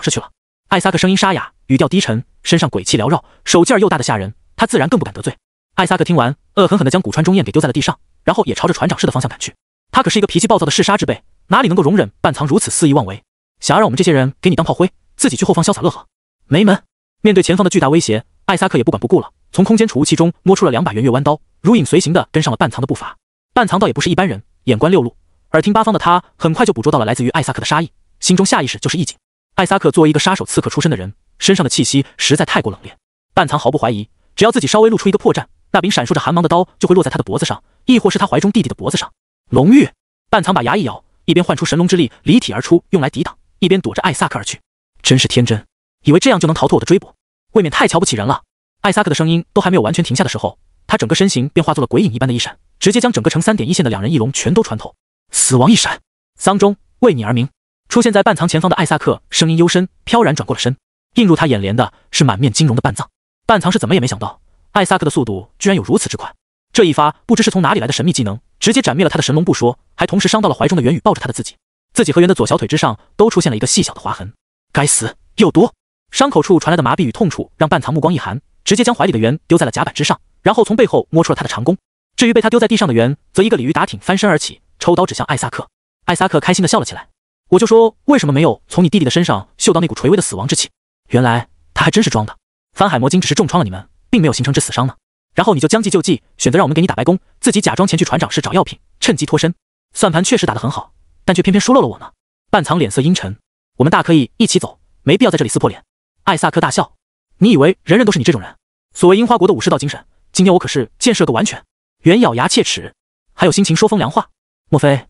去了。艾萨克声音沙哑，语调低沉，身上鬼气缭绕，手劲儿又大的吓人，他自然更不敢得罪。艾萨克听完，恶狠狠地将古川中彦给丢在了地上，然后也朝着船长室的方向赶去。他可是一个脾气暴躁的嗜杀之辈，哪里能够容忍半藏如此肆意妄为？想要让我们这些人给你当炮灰，自己去后方潇洒乐呵？没门！面对前方的巨大威胁，艾萨克也不管不顾了，从空间储物器中摸出了2把圆月弯刀，如影随形地跟上了半藏的步伐。半藏倒也不是一般人，眼观六路，耳听八方的他很快就捕捉到了来自于艾萨克的杀意，心中下意识就是一紧。艾萨克作为一个杀手刺客出身的人，身上的气息实在太过冷冽。半藏毫不怀疑，只要自己稍微露出一个破绽，那柄闪烁着寒芒的刀就会落在他的脖子上，亦或是他怀中弟弟的脖子上。龙玉！半藏把牙一咬，一边唤出神龙之力离体而出，用来抵挡，一边躲着艾萨克而去。真是天真，以为这样就能逃脱我的追捕，未免太瞧不起人了。艾萨克的声音都还没有完全停下的时候，他整个身形便化作了鬼影一般的一闪，直接将整个呈3.1线的2人一龙全都穿透。死亡一闪，丧钟为你而鸣。出现在半藏前方的艾萨克声音幽深，飘然转过了身，映入他眼帘的是满面惊容的半藏。半藏是怎么也没想到，艾萨克的速度居然有如此之快。这一发不知是从哪里来的神秘技能，直接斩灭了他的神龙不说，还同时伤到了怀中的元宇抱着他的自己和元的左小腿之上都出现了一个细小的划痕。该死，有毒！伤口处传来的麻痹与痛楚让半藏目光一寒，直接将怀里的元丢在了甲板之上，然后从背后摸出了他的长弓。至于被他丢在地上的元，则一个鲤鱼打挺翻身而起，抽刀指向艾萨克。艾萨克开心地笑了起来。我就说为什么没有从你弟弟的身上嗅到那股垂危的死亡之气，原来他还真是装的。翻海魔晶只是重创了你们，并没有形成致死伤呢。然后你就将计就计，选择让我们给你打白工，自己假装前去船长室找药品，趁机脱身。算盘确实打得很好，但却偏偏疏漏了我呢。半藏脸色阴沉，我们大可以一起走，没必要在这里撕破脸。艾萨克大笑，你以为人人都是你这种人？所谓樱花国的武士道精神，今天我可是见识个完全。原咬牙切齿，还有心情说风凉话？莫非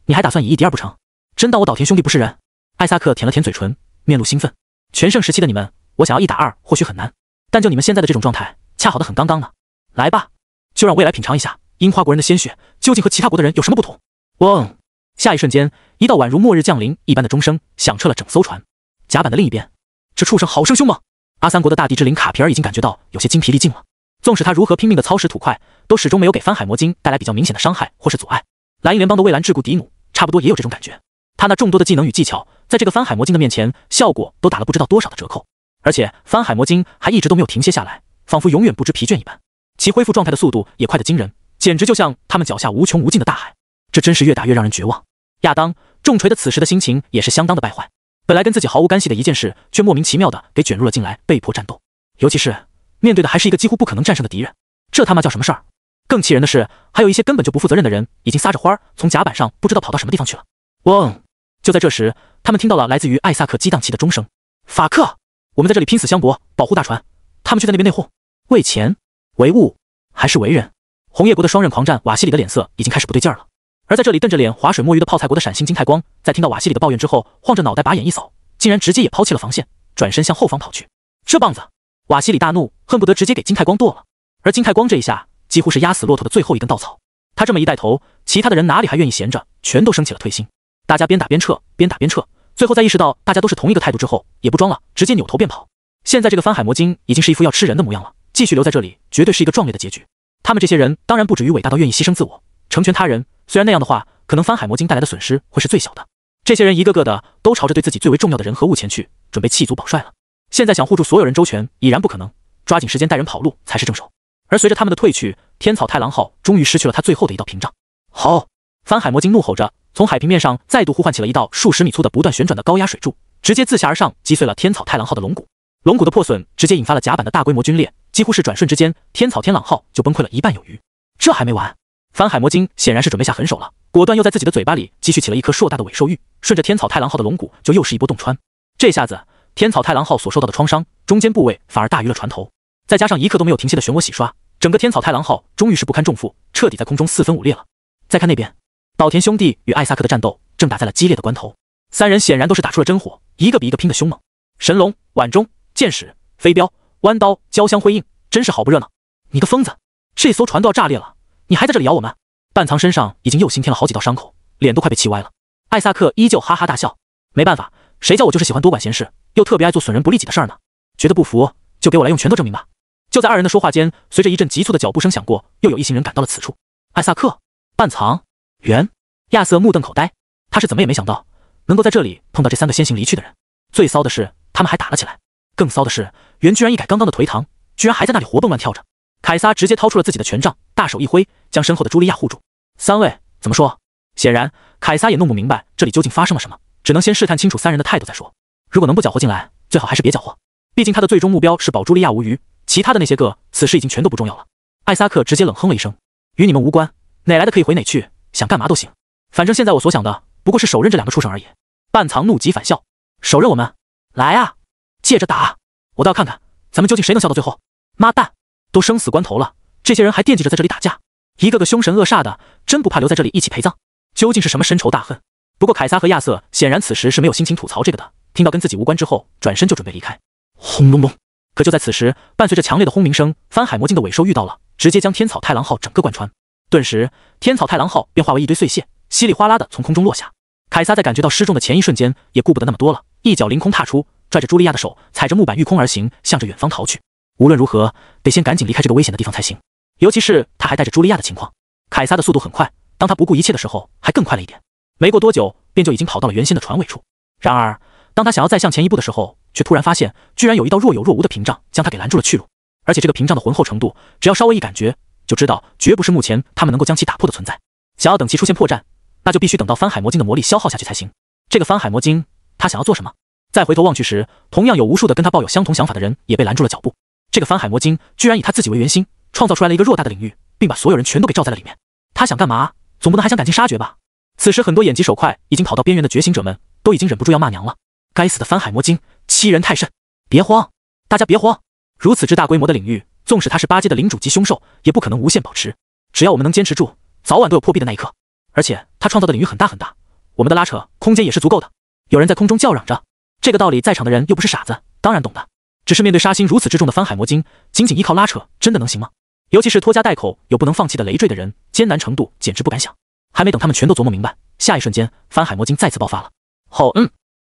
你还打算以一敌二不成？真当我岛田兄弟不是人？艾萨克舔了舔嘴唇，面露兴奋。全盛时期的你们，我想要1打2或许很难，但就你们现在的这种状态，恰好的很刚刚呢。来吧，就让我也来品尝一下樱花国人的鲜血究竟和其他国的人有什么不同。嗡！下一瞬间，一道宛如末日降临一般的钟声响彻了整艘船。甲板的另一边，这畜生好生凶猛！阿三国的大地之灵卡皮尔已经感觉到有些精疲力尽了，纵使他如何拼命的操蚀土块，都始终没有给翻海魔晶带来比较明显的伤害或是阻碍。莱茵联邦的蔚蓝智古迪努差不多也有这种感觉，他那众多的技能与技巧，在这个翻海魔晶的面前，效果都打了不知道多少的折扣。而且翻海魔晶还一直都没有停歇下来，仿佛永远不知疲倦一般，其恢复状态的速度也快得惊人，简直就像他们脚下无穷无尽的大海。这真是越打越让人绝望。亚当重锤的此时的心情也是相当的败坏，本来跟自己毫无干系的一件事，却莫名其妙的给卷入了进来，被迫战斗。尤其是面对的还是一个几乎不可能战胜的敌人，这他妈叫什么事儿？更气人的是，还有一些根本就不负责任的人，已经撒着欢儿从甲板上不知道跑到什么地方去了。嗡！就在这时，他们听到了来自于艾萨克激荡器的钟声。法克，我们在这里拼死相搏，保护大船，他们却在那边内讧。为钱？为物？还是为人？红叶国的双刃狂战瓦西里的脸色已经开始不对劲儿了。而在这里瞪着脸划水摸鱼的泡菜国的闪星金太光，在听到瓦西里的抱怨之后，晃着脑袋把眼一扫，竟然直接也抛弃了防线，转身向后方跑去。这棒子！瓦西里大怒，恨不得直接给金太光剁了。而金太光这一下几乎是压死骆驼的最后一根稻草。他这么一带头，其他的人哪里还愿意闲着，全都生起了退心。大家边打边撤，边打边撤，最后在意识到大家都是同一个态度之后，也不装了，直接扭头便跑。现在这个翻海魔晶已经是一副要吃人的模样了，继续留在这里绝对是一个壮烈的结局。他们这些人当然不至于伟大到愿意牺牲自我，成全他人，虽然那样的话，可能翻海魔晶带来的损失会是最小的。这些人一个个的都朝着对自己最为重要的人和物前去，准备弃卒保帅了。现在想护住所有人周全已然不可能，抓紧时间带人跑路才是正手。而随着他们的退去，天草太郎号终于失去了他最后的一道屏障。好！翻海魔晶怒吼着，从海平面上再度呼唤起了一道数十米粗的不断旋转的高压水柱，直接自下而上击碎了天草太郎号的龙骨。龙骨的破损直接引发了甲板的大规模龟裂，几乎是转瞬之间，天草天朗号就崩溃了一半有余。这还没完，翻海魔晶显然是准备下狠手了，果断又在自己的嘴巴里积蓄起了一颗硕大的尾兽玉，顺着天草太郎号的龙骨就又是一波洞穿。这下子，天草太郎号所受到的创伤，中间部位反而大于了船头，再加上一刻都没有停歇的漩涡洗刷，整个天草太郎号终于是不堪重负，彻底在空中四分五裂了。再看那边，岛田兄弟与艾萨克的战斗正打在了激烈的关头，三人显然都是打出了真火，一个比一个拼得凶猛。神龙、碗中、剑矢、飞镖、弯刀交相辉映，真是好不热闹。你个疯子，这艘船都要炸裂了，你还在这里咬我们？半藏身上已经又新添了好几道伤口，脸都快被气歪了。艾萨克依旧哈哈大笑，没办法，谁叫我就是喜欢多管闲事，又特别爱做损人不利己的事儿呢？觉得不服，就给我来用拳头证明吧。就在二人的说话间，随着一阵急促的脚步声响过，又有一行人赶到了此处。艾萨克、半藏、袁、亚瑟目瞪口呆，他是怎么也没想到能够在这里碰到这三个先行离去的人。最骚的是，他们还打了起来。更骚的是，袁居然一改刚刚的颓唐，居然还在那里活蹦乱跳着。凯撒直接掏出了自己的权杖，大手一挥，将身后的茱莉亚护住。三位怎么说？显然，凯撒也弄不明白这里究竟发生了什么，只能先试探清楚三人的态度再说。如果能不搅和进来，最好还是别搅和。毕竟他的最终目标是保茱莉亚无虞，其他的那些个此时已经全都不重要了。艾萨克直接冷哼了一声，与你们无关，哪来的可以回哪去，想干嘛都行。反正现在我所想的不过是手刃这两个畜生而已。半藏怒极反笑，手刃我们？来啊，借着打！我倒要看看咱们究竟谁能笑到最后。妈蛋，都生死关头了，这些人还惦记着在这里打架，一个个凶神恶煞的，真不怕留在这里一起陪葬？究竟是什么深仇大恨？不过凯撒和亚瑟显然此时是没有心情吐槽这个的，听到跟自己无关之后，转身就准备离开。轰隆隆！可就在此时，伴随着强烈的轰鸣声，翻海魔镜的尾兽遇到了，直接将天草太郎号整个贯穿。顿时，天草太郎号便化为一堆碎屑，稀里哗啦的从空中落下。凯撒在感觉到失重的前一瞬间，也顾不得那么多了，一脚凌空踏出，拽着茱莉亚的手，踩着木板御空而行，向着远方逃去。无论如何，得先赶紧离开这个危险的地方才行。尤其是他还带着茱莉亚的情况，凯撒的速度很快，当他不顾一切的时候，还更快了一点。没过多久，便就已经跑到了原先的船尾处。然而，当他想要再向前一步的时候，却突然发现，居然有一道若有若无的屏障将他给拦住了去路。而且这个屏障的浑厚程度，只要稍微一感觉，就知道绝不是目前他们能够将其打破的存在。想要等其出现破绽，那就必须等到翻海魔晶的魔力消耗下去才行。这个翻海魔晶，他想要做什么？再回头望去时，同样有无数的跟他抱有相同想法的人也被拦住了脚步。这个翻海魔晶居然以他自己为圆心，创造出来了一个偌大的领域，并把所有人全都给罩在了里面。他想干嘛？总不能还想赶尽杀绝吧？此时很多眼疾手快已经跑到边缘的觉醒者们都已经忍不住要骂娘了。该死的翻海魔晶，欺人太甚！别慌，大家别慌，如此之大规模的领域，纵使他是8阶的领主级凶兽，也不可能无限保持。只要我们能坚持住，早晚都有破壁的那一刻。而且他创造的领域很大很大，我们的拉扯空间也是足够的。有人在空中叫嚷着，这个道理在场的人又不是傻子，当然懂的。只是面对杀心如此之重的翻海魔晶，仅仅依靠拉扯真的能行吗？尤其是拖家带口有不能放弃的累赘的人，艰难程度简直不敢想。还没等他们全都琢磨明白，下一瞬间翻海魔晶再次爆发了。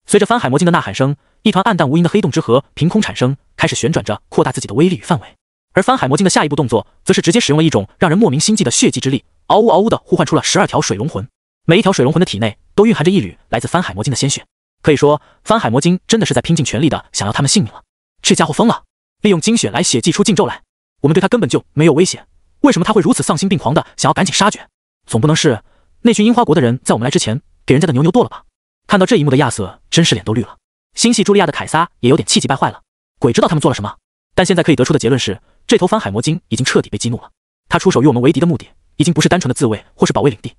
随着翻海魔晶的呐喊声，一团暗淡无垠的黑洞之核凭空产生，开始旋转着扩大自己的威力与范围。而翻海魔晶的下一步动作，则是直接使用了一种让人莫名心悸的血祭之力，嗷呜嗷呜的呼唤出了12条水龙魂。每一条水龙魂的体内都蕴含着一缕来自翻海魔晶的鲜血。可以说，翻海魔晶真的是在拼尽全力的想要他们性命了。这家伙疯了，利用精血来血祭出禁咒来。我们对他根本就没有威胁，为什么他会如此丧心病狂的想要赶紧杀绝？总不能是那群樱花国的人在我们来之前给人家的牛剁了吧？看到这一幕的亚瑟真是脸都绿了，心系茱莉亚的凯撒也有点气急败坏了。鬼知道他们做了什么，但现在可以得出的结论是，这头翻海魔晶已经彻底被激怒了。他出手与我们为敌的目的，已经不是单纯的自卫或是保卫领地，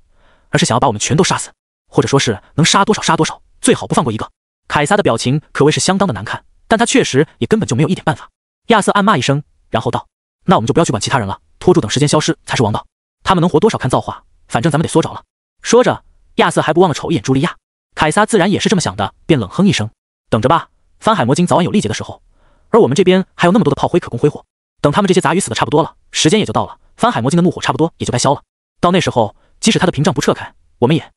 而是想要把我们全都杀死，或者说是能杀多少杀多少，最好不放过一个。凯撒的表情可谓是相当的难看，但他确实也根本就没有一点办法。亚瑟暗骂一声，然后道：那我们就不要去管其他人了，拖住等时间消失才是王道。他们能活多少看造化，反正咱们得缩着了。说着，亚瑟还不忘了瞅一眼茱莉亚。凯撒自然也是这么想的，便冷哼一声：等着吧，翻海魔晶早晚有力竭的时候，而我们这边还有那么多的炮灰可供挥霍。等他们这些杂鱼死的差不多了，时间也就到了，翻海魔晶的怒火差不多也就该消了。到那时候，即使他的屏障不撤开，我们也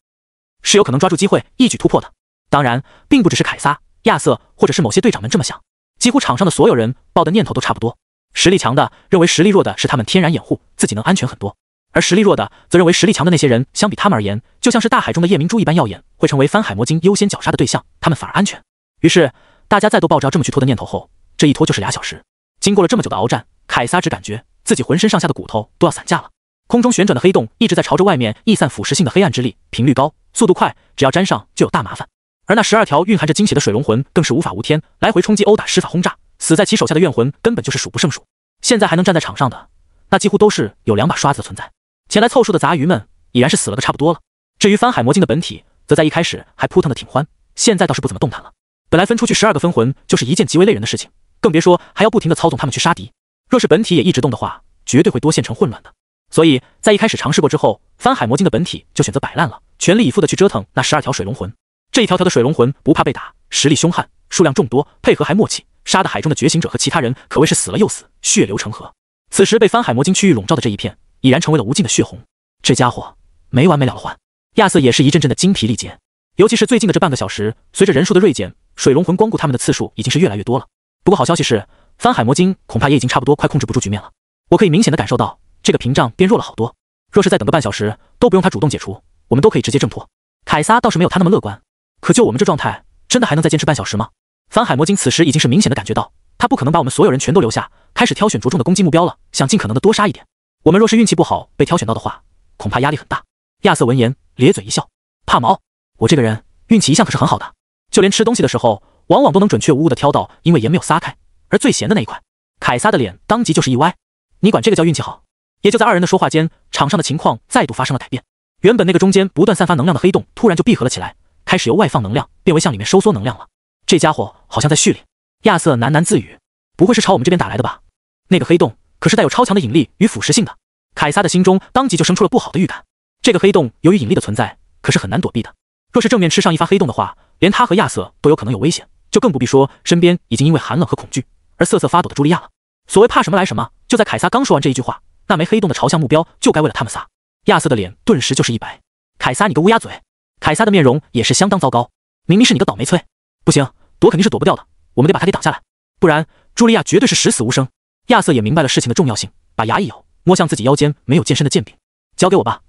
是有可能抓住机会一举突破的。当然，并不只是凯撒、亚瑟或者是某些队长们这么想，几乎场上的所有人抱的念头都差不多。实力强的认为实力弱的是他们天然掩护，自己能安全很多。而实力弱的则认为实力强的那些人相比他们而言，就像是大海中的夜明珠一般耀眼，会成为翻海魔晶优先绞杀的对象，他们反而安全。于是大家再都抱着这么去拖的念头后，这一拖就是2小时。经过了这么久的鏖战，凯撒只感觉自己浑身上下的骨头都要散架了。空中旋转的黑洞一直在朝着外面逸散腐蚀性的黑暗之力，频率高，速度快，只要沾上就有大麻烦。而那12条蕴含着精血的水龙魂更是无法无天，来回冲击殴打，施法轰炸，死在其手下的怨魂根本就是数不胜数。现在还能站在场上的，那几乎都是有2把刷子的存在。前来凑数的杂鱼们已然是死了个差不多了。至于翻海魔晶的本体，则在一开始还扑腾的挺欢，现在倒是不怎么动弹了。本来分出去12个分魂就是一件极为累人的事情，更别说还要不停地操纵他们去杀敌。若是本体也一直动的话，绝对会多线程混乱的。所以在一开始尝试过之后，翻海魔晶的本体就选择摆烂了，全力以赴地去折腾那12条水龙魂。这一条条的水龙魂不怕被打，实力凶悍，数量众多，配合还默契，杀的海中的觉醒者和其他人可谓是死了又死，血流成河。此时被翻海魔晶区域笼罩的这一片，已然成为了无尽的血红。这家伙没完没了的换，亚瑟也是一阵阵的精疲力竭。尤其是最近的这半个小时，随着人数的锐减，水龙魂光顾他们的次数已经是越来越多了。不过好消息是，翻海魔晶恐怕也已经差不多快控制不住局面了。我可以明显的感受到，这个屏障变弱了好多。若是再等个半小时，都不用他主动解除，我们都可以直接挣脱。凯撒倒是没有他那么乐观，可就我们这状态，真的还能再坚持半小时吗？翻海魔晶此时已经是明显的感觉到，他不可能把我们所有人全都留下，开始挑选着重的攻击目标了，想尽可能的多杀一点。我们若是运气不好被挑选到的话，恐怕压力很大。亚瑟闻言咧嘴一笑，怕毛，我这个人运气一向可是很好的，就连吃东西的时候，往往都能准确无误的挑到因为盐没有撒开而最咸的那一块。凯撒的脸当即就是一歪，你管这个叫运气好？也就在二人的说话间，场上的情况再度发生了改变。原本那个中间不断散发能量的黑洞突然就闭合了起来，开始由外放能量变为向里面收缩能量了。这家伙好像在蓄力。亚瑟喃喃自语，不会是朝我们这边打来的吧？那个黑洞可是带有超强的引力与腐蚀性的。凯撒的心中当即就生出了不好的预感。这个黑洞由于引力的存在，可是很难躲避的。若是正面吃上一发黑洞的话，连他和亚瑟都有可能有危险，就更不必说身边已经因为寒冷和恐惧而瑟瑟发抖的茱莉亚了。所谓怕什么来什么，就在凯撒刚说完这一句话，那枚黑洞的朝向目标就该为了他们仨。亚瑟的脸顿时就是一白，凯撒你个乌鸦嘴！凯撒的面容也是相当糟糕，明明是你个倒霉催，不行，躲肯定是躲不掉的，我们得把他给挡下来，不然茱莉亚绝对是十死无生。亚瑟也明白了事情的重要性，把牙一咬，摸向自己腰间没有健身的剑柄，交给我吧，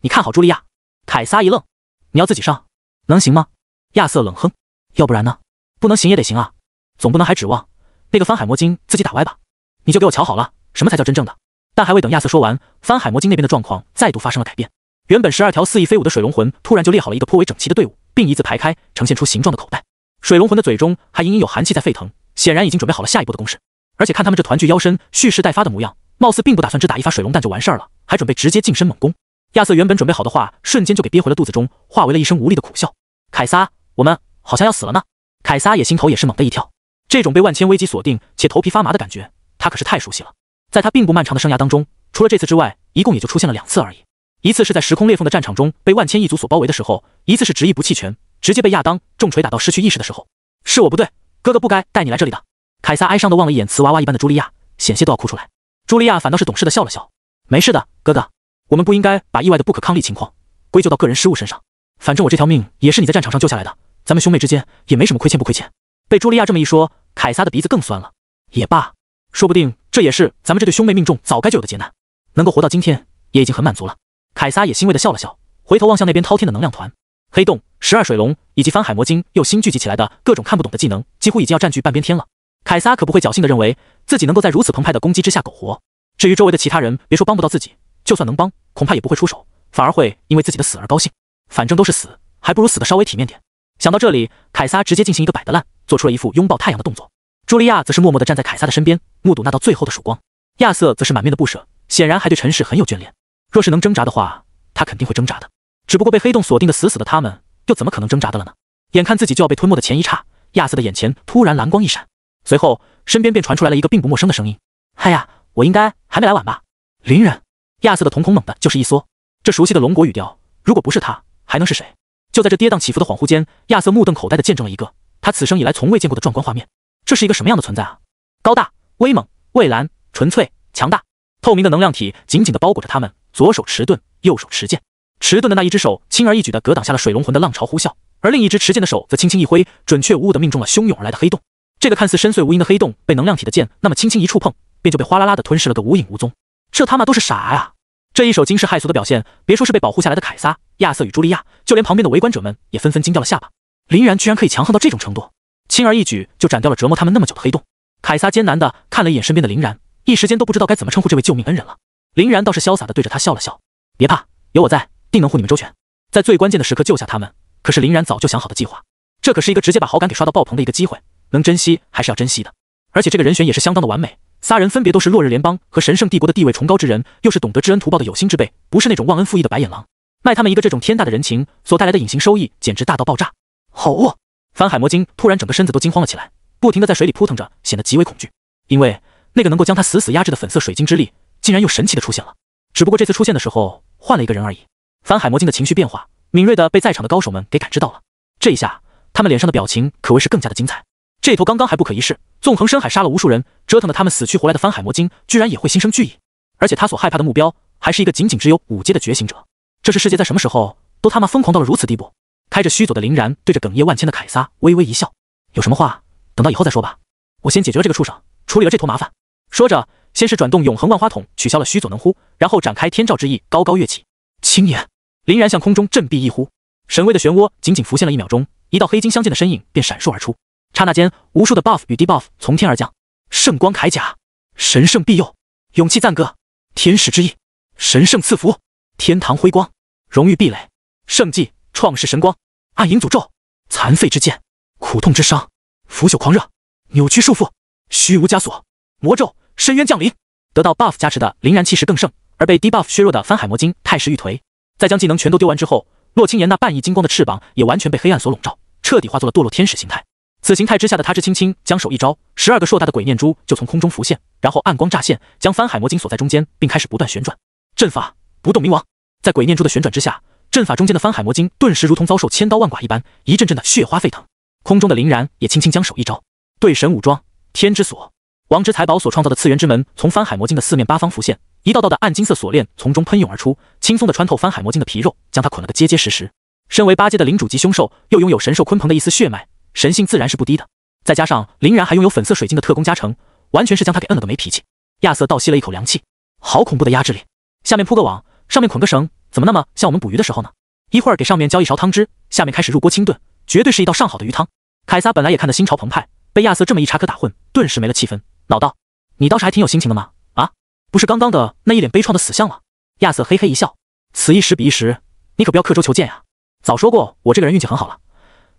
你看好茱莉亚。凯撒一愣，你要自己上，能行吗？亚瑟冷哼，要不然呢？不能行也得行啊，总不能还指望那个翻海魔晶自己打歪吧？你就给我瞧好了，什么才叫真正的？但还未等亚瑟说完，翻海魔晶那边的状况再度发生了改变。原本12条肆意飞舞的水龙魂突然就列好了一个颇为整齐的队伍，并一字排开，呈现出形状的口袋。水龙魂的嘴中还隐隐有寒气在沸腾，显然已经准备好了下一波的攻势。而且看他们这团聚腰身、蓄势待发的模样，貌似并不打算只打一发水龙弹就完事儿了，还准备直接近身猛攻。亚瑟原本准备好的话，瞬间就给憋回了肚子中，化为了一声无力的苦笑。凯撒，我们好像要死了呢。凯撒也心头也是猛地一跳，这种被万千危机锁定且头皮发麻的感觉，他可是太熟悉了。在他并不漫长的生涯当中，除了这次之外，一共也就出现了2次而已。一次是在时空裂缝的战场中被万千异族所包围的时候，一次是执意不弃权，直接被亚当重锤打到失去意识的时候。是我不对，哥哥不该带你来这里的。凯撒哀伤地望了一眼瓷娃娃一般的茱莉亚，险些都要哭出来。茱莉亚反倒是懂事地笑了笑，没事的，哥哥，我们不应该把意外的不可抗力情况归咎到个人失误身上。反正我这条命也是你在战场上救下来的，咱们兄妹之间也没什么亏欠不亏欠。被茱莉亚这么一说，凯撒的鼻子更酸了。也罢，说不定这也是咱们这对兄妹命中早该就有的劫难，能够活到今天也已经很满足了。凯撒也欣慰地笑了笑，回头望向那边滔天的能量团，黑洞、12水龙以及翻海魔晶又新聚集起来的各种看不懂的技能，几乎已经要占据半边天了。凯撒可不会侥幸地认为自己能够在如此澎湃的攻击之下苟活。至于周围的其他人，别说帮不到自己，就算能帮，恐怕也不会出手，反而会因为自己的死而高兴。反正都是死，还不如死得稍微体面点。想到这里，凯撒直接进行一个摆得烂，做出了一副拥抱太阳的动作。茱莉亚则是默默地站在凯撒的身边，目睹那道最后的曙光。亚瑟则是满面的不舍，显然还对尘世很有眷恋。若是能挣扎的话，他肯定会挣扎的。只不过被黑洞锁定的死死的，他们又怎么可能挣扎的了呢？眼看自己就要被吞没的前一刹，亚瑟的眼前突然蓝光一闪，随后身边便传出来了一个并不陌生的声音：“嗨呀，我应该还没来晚吧？”林人。亚瑟的瞳孔猛地就是一缩，这熟悉的龙国语调，如果不是他，还能是谁？就在这跌宕起伏的恍惚间，亚瑟目瞪口呆地见证了一个他此生以来从未见过的壮观画面。这是一个什么样的存在啊？高大、威猛、蔚蓝、纯粹、强大。透明的能量体紧紧地包裹着他们，左手持盾，右手持剑。持盾的那一只手轻而易举地格挡下了水龙魂的浪潮呼啸，而另一只持剑的手则轻轻一挥，准确无误地命中了汹涌而来的黑洞。这个看似深邃无垠的黑洞，被能量体的剑那么轻轻一触碰，便就被哗啦啦地吞噬了个无影无踪。这他妈都是啥呀？这一手惊世骇俗的表现，别说是被保护下来的凯撒、亚瑟与茱莉亚，就连旁边的围观者们也纷纷惊掉了下巴。林然居然可以强横到这种程度，轻而易举就斩掉了折磨他们那么久的黑洞。凯撒艰难地看了一眼身边的林然，一时间都不知道该怎么称呼这位救命恩人了。林然倒是潇洒地对着他笑了笑，别怕，有我在，定能护你们周全。在最关键的时刻救下他们，可是林然早就想好的计划。这可是一个直接把好感给刷到爆棚的一个机会，能珍惜还是要珍惜的。而且这个人选也是相当的完美，仨人分别都是落日联邦和神圣帝国的地位崇高之人，又是懂得知恩图报的有心之辈，不是那种忘恩负义的白眼狼。卖他们一个这种天大的人情所带来的隐形收益，简直大到爆炸。好饿！翻海魔晶突然整个身子都惊慌了起来，不停地在水里扑腾着，显得极为恐惧。因为那个能够将他死死压制的粉色水晶之力，竟然又神奇的出现了。只不过这次出现的时候换了一个人而已。翻海魔晶的情绪变化敏锐地被在场的高手们给感知到了。这一下，他们脸上的表情可谓是更加的精彩。这头刚刚还不可一世，纵横深海杀了无数人，折腾的他们死去活来的翻海魔晶，居然也会心生惧意。而且他所害怕的目标，还是一个仅仅只有5阶的觉醒者。这是世界在什么时候都他妈疯狂到了如此地步？开着须佐的林然对着哽咽万千的凯撒微微一笑，有什么话等到以后再说吧，我先解决了这个畜生，处理了这坨麻烦。说着，先是转动永恒万花筒取消了须佐能呼，然后展开天照之翼高高跃起。青眼！林然向空中振臂一呼，神威的漩涡仅仅浮现了1秒钟，一道黑金相间的身影便闪烁而出。刹那间，无数的 buff 与 debuff 从天而降，圣光铠甲，神圣庇佑，勇气赞歌，天使之翼，神圣赐福，天堂辉光，荣誉壁垒，圣迹，创世神光，暗影诅咒，残废之剑，苦痛之伤，腐朽狂热，扭曲束缚，虚无枷锁，魔咒，深渊降临。得到 buff 加持的林然气势更盛，而被 debuff 削弱的翻海魔晶态势欲颓。在将技能全都丢完之后，洛青岩那半翼金光的翅膀也完全被黑暗所笼罩，彻底化作了堕落天使形态。此形态之下的他只轻轻将手一招，12个硕大的鬼念珠就从空中浮现，然后暗光乍现，将翻海魔晶锁在中间，并开始不断旋转。阵法不动明王。在鬼念珠的旋转之下，阵法中间的翻海魔晶顿时如同遭受千刀万剐一般，一阵阵的血花沸腾。空中的林然也轻轻将手一招，对神武装，天之锁，王之财宝所创造的次元之门从翻海魔晶的四面八方浮现，一道道的暗金色锁链从中喷涌而出，轻松地穿透翻海魔晶的皮肉，将它捆了个结结实实。身为8阶的领主级凶兽，又拥有神兽鲲鹏的一丝血脉，神性自然是不低的。再加上林然还拥有粉色水晶的特工加成，完全是将他给摁了个没脾气。亚瑟倒吸了一口凉气，好恐怖的压制力！下面铺个网，上面捆个绳，怎么那么像我们捕鱼的时候呢？一会儿给上面浇一勺汤汁，下面开始入锅清炖，绝对是一道上好的鱼汤。凯撒本来也看得心潮澎湃，被亚瑟这么一插科打诨，顿时没了气氛，恼道：“你倒是还挺有心情的嘛？啊，不是刚刚的那一脸悲怆的死相了？”亚瑟嘿嘿一笑：“此一时彼一时，你可不要刻舟求剑呀！早说过我这个人运气很好了。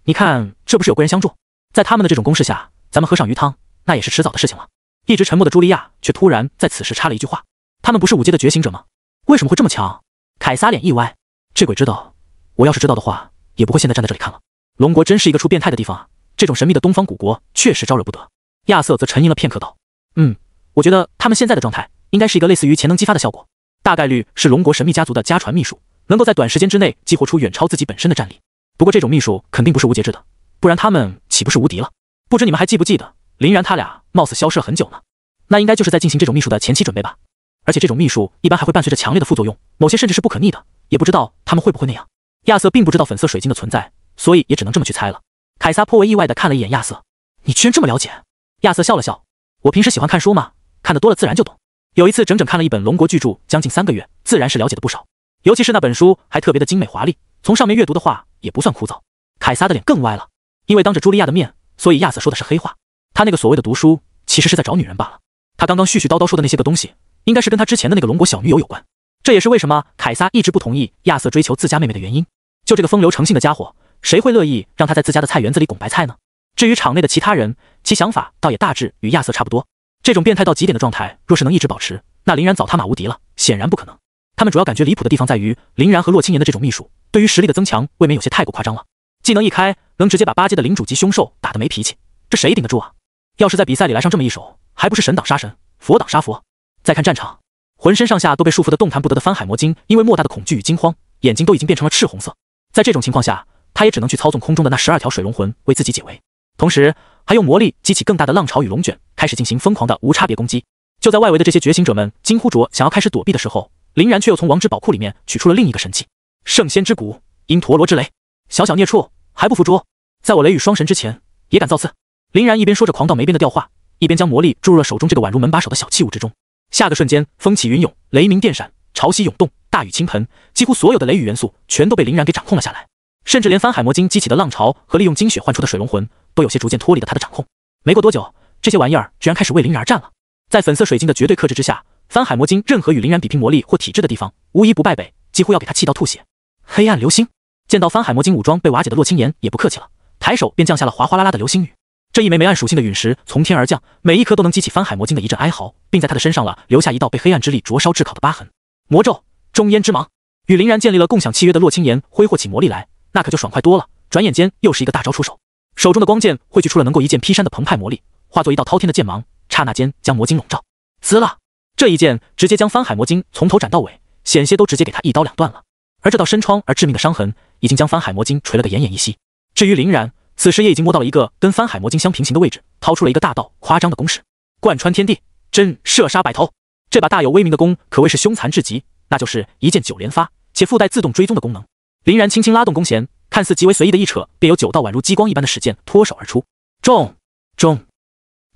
你看，这不是有贵人相助，在他们的这种攻势下，咱们喝上鱼汤，那也是迟早的事情了。”一直沉默的茱莉亚却突然在此时插了一句话：“他们不是5阶的觉醒者吗？为什么会这么强？”凯撒脸一歪：“这鬼知道，我要是知道的话，也不会现在站在这里看了。龙国真是一个出变态的地方啊！这种神秘的东方古国确实招惹不得。”亚瑟则沉吟了片刻道：“我觉得他们现在的状态应该是一个类似于潜能激发的效果，大概率是龙国神秘家族的家传秘术，能够在短时间之内激活出远超自己本身的战力。不过这种秘术肯定不是无节制的，不然他们岂不是无敌了？不知你们还记不记得，林然他俩貌似消失了很久呢？那应该就是在进行这种秘术的前期准备吧。而且这种秘术一般还会伴随着强烈的副作用，某些甚至是不可逆的，也不知道他们会不会那样。”亚瑟并不知道粉色水晶的存在，所以也只能这么去猜了。凯撒颇为意外地看了一眼亚瑟：“你居然这么了解？”亚瑟笑了笑：“我平时喜欢看书嘛，看得多了自然就懂。有一次整整看了一本龙国巨著，将近3个月，自然是了解的不少。尤其是那本书还特别的精美华丽，从上面阅读的话也不算枯燥。”凯撒的脸更歪了，因为当着茱莉亚的面，所以亚瑟说的是黑话。他那个所谓的读书，其实是在找女人罢了。他刚刚絮絮叨叨说的那些个东西，应该是跟他之前的那个龙国小女友有关。这也是为什么凯撒一直不同意亚瑟追求自家妹妹的原因。就这个风流成性的家伙，谁会乐意让他在自家的菜园子里拱白菜呢？至于场内的其他人，其想法倒也大致与亚瑟差不多。这种变态到极点的状态，若是能一直保持，那林然早他妈无敌了，显然不可能。他们主要感觉离谱的地方在于，林然和洛青岩的这种秘术，对于实力的增强未免有些太过夸张了。技能一开，能直接把8阶的领主级凶兽打得没脾气，这谁顶得住啊？要是在比赛里来上这么一手，还不是神挡杀神，佛挡杀佛？再看战场，浑身上下都被束缚得动弹不得的翻海魔晶，因为莫大的恐惧与惊慌，眼睛都已经变成了赤红色。在这种情况下，他也只能去操纵空中的那12条水龙魂为自己解围，同时还用魔力激起更大的浪潮与龙卷，开始进行疯狂的无差别攻击。就在外围的这些觉醒者们惊呼着想要开始躲避的时候，林然却又从王之宝库里面取出了另一个神器——圣仙之骨因陀罗之雷。小小孽畜，还不服输？在我雷雨双神之前，也敢造次？林然一边说着狂到没边的调话，一边将魔力注入了手中这个宛如门把手的小器物之中。下个瞬间，风起云涌，雷鸣电闪，潮汐涌动，大雨倾盆，几乎所有的雷雨元素全都被林然给掌控了下来。甚至连翻海魔晶激起的浪潮和利用精血唤出的水龙魂，都有些逐渐脱离了他的掌控。没过多久，这些玩意儿居然开始为林然而战了。在粉色水晶的绝对克制之下，翻海魔晶任何与林然比拼魔力或体质的地方，无一不败北，几乎要给他气到吐血。黑暗流星，见到翻海魔晶武装被瓦解的洛青岩也不客气了，抬手便降下了哗哗啦啦的流星雨。这一枚枚暗属性的陨石从天而降，每一颗都能激起翻海魔晶的一阵哀嚎，并在他的身上留下一道被黑暗之力灼烧炙烤的疤痕。魔咒中烟之芒，与林然建立了共享契约的洛青岩挥霍起魔力来，那可就爽快多了。转眼间又是一个大招出手，手中的光剑汇聚出了能够一剑劈山的澎湃魔力，化作一道滔天的剑芒，刹那间将魔晶笼罩。滋啦！这一剑直接将翻海魔晶从头斩到尾，险些都直接给他一刀两断了。而这道深创而致命的伤痕，已经将翻海魔晶锤了个奄奄一息。至于林然，此时也已经摸到了一个跟翻海魔晶相平行的位置，掏出了一个大道夸张的攻势，贯穿天地，真射杀百头。这把大有威名的弓可谓是凶残至极，那就是一箭9连发，且附带自动追踪的功能。林然轻轻拉动弓弦，看似极为随意的一扯，便有9道宛如激光一般的使箭脱手而出。中中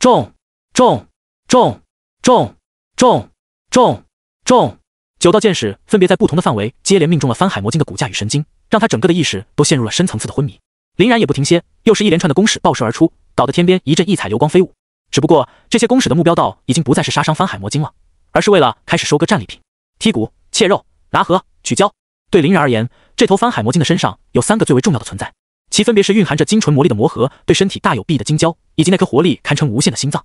中中中中中中中，9道箭矢分别在不同的范围接连命中了翻海魔晶的骨架与神经，让他整个的意识都陷入了深层次的昏迷。林然也不停歇，又是一连串的攻势爆射而出，导得天边一阵异彩流光飞舞。只不过这些攻势的目标道已经不再是杀伤翻海魔晶了，而是为了开始收割战利品，剔骨、切肉、拿核、取胶。对林然而言，这头翻海魔晶的身上有3个最为重要的存在，其分别是蕴含着精纯魔力的魔核，对身体大有裨益的晶胶，以及那颗活力堪称无限的心脏。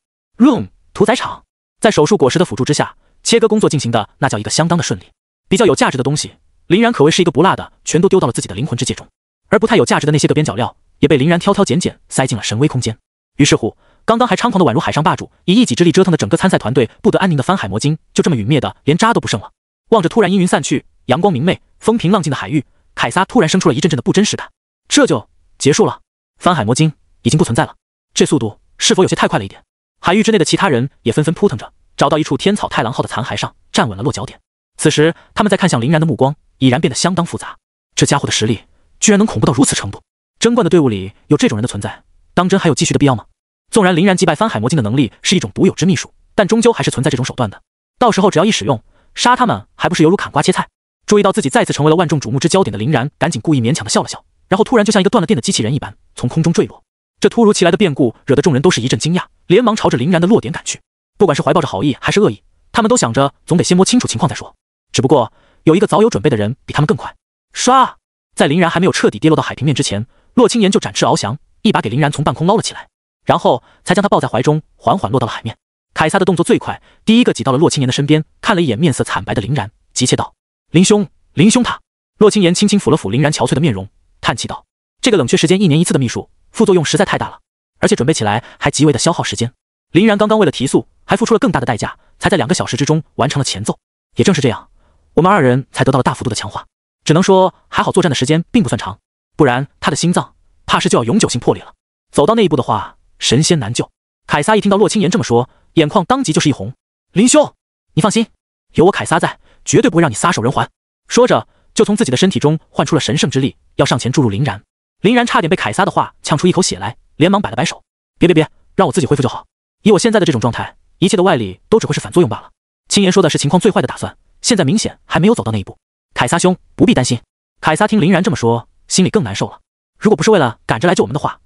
屠宰场在手术果实的辅助之下，切割工作进行的那叫一个相当的顺利。比较有价值的东西，林然可谓是一个不落的，全都丢到了自己的灵魂之戒中。而不太有价值的那些个边角料，也被林然挑挑拣拣塞进了神威空间。于是乎，刚刚还猖狂的宛如海上霸主，以一己之力折腾的整个参赛团队不得安宁的翻海魔晶，就这么陨灭的连渣都不剩了。望着突然阴云散去，阳光明媚，风平浪静的海域，凯撒突然生出了一阵阵的不真实感。这就结束了？翻海魔晶已经不存在了，这速度是否有些太快了一点？海域之内的其他人也纷纷扑腾着，找到一处天草太郎号的残骸上站稳了落脚点。此时他们在看向林然的目光已然变得相当复杂，这家伙的实力居然能恐怖到如此程度，争冠的队伍里有这种人的存在，当真还有继续的必要吗？纵然林然击败翻海魔晶的能力是一种独有之秘术，但终究还是存在这种手段的，到时候只要一使用，杀他们还不是犹如砍瓜切菜？注意到自己再次成为了万众瞩目之焦点的林然，赶紧故意勉强的笑了笑，然后突然就像一个断了电的机器人一般从空中坠落。这突如其来的变故惹得众人都是一阵惊讶，连忙朝着林然的落点赶去。不管是怀抱着好意还是恶意，他们都想着总得先摸清楚情况再说。只不过有一个早有准备的人比他们更快，唰！在林然还没有彻底跌落到海平面之前，洛青岩就展翅翱翔，一把给林然从半空捞了起来，然后才将他抱在怀中，缓缓落到了海面。凯撒的动作最快，第一个挤到了洛青岩的身边，看了一眼面色惨白的林然，急切道：“林兄，林兄他！”洛青岩轻轻抚了抚林然憔悴的面容，叹气道：“这个冷却时间1年1次的秘术，副作用实在太大了，而且准备起来还极为的消耗时间。林然刚刚为了提速，还付出了更大的代价，才在2个小时之中完成了前奏。也正是这样，我们2人才得到了大幅度的强化。只能说还好作战的时间并不算长，不然他的心脏怕是就要永久性破裂了。走到那一步的话，神仙难救。”凯撒一听到洛青岩这么说，眼眶当即就是一红。“林兄，你放心，有我凯撒在，绝对不会让你撒手人寰。”说着就从自己的身体中唤出了神圣之力，要上前注入林然。林然差点被凯撒的话呛出一口血来，连忙摆了摆手：“别，让我自己恢复就好。以我现在的这种状态，一切的外力都只会是反作用罢了。青岩说的是情况最坏的打算，现在明显还没有走到那一步。凯撒兄不必担心。”凯撒听林然这么说，心里更难受了。如果不是为了赶着来救我们的话，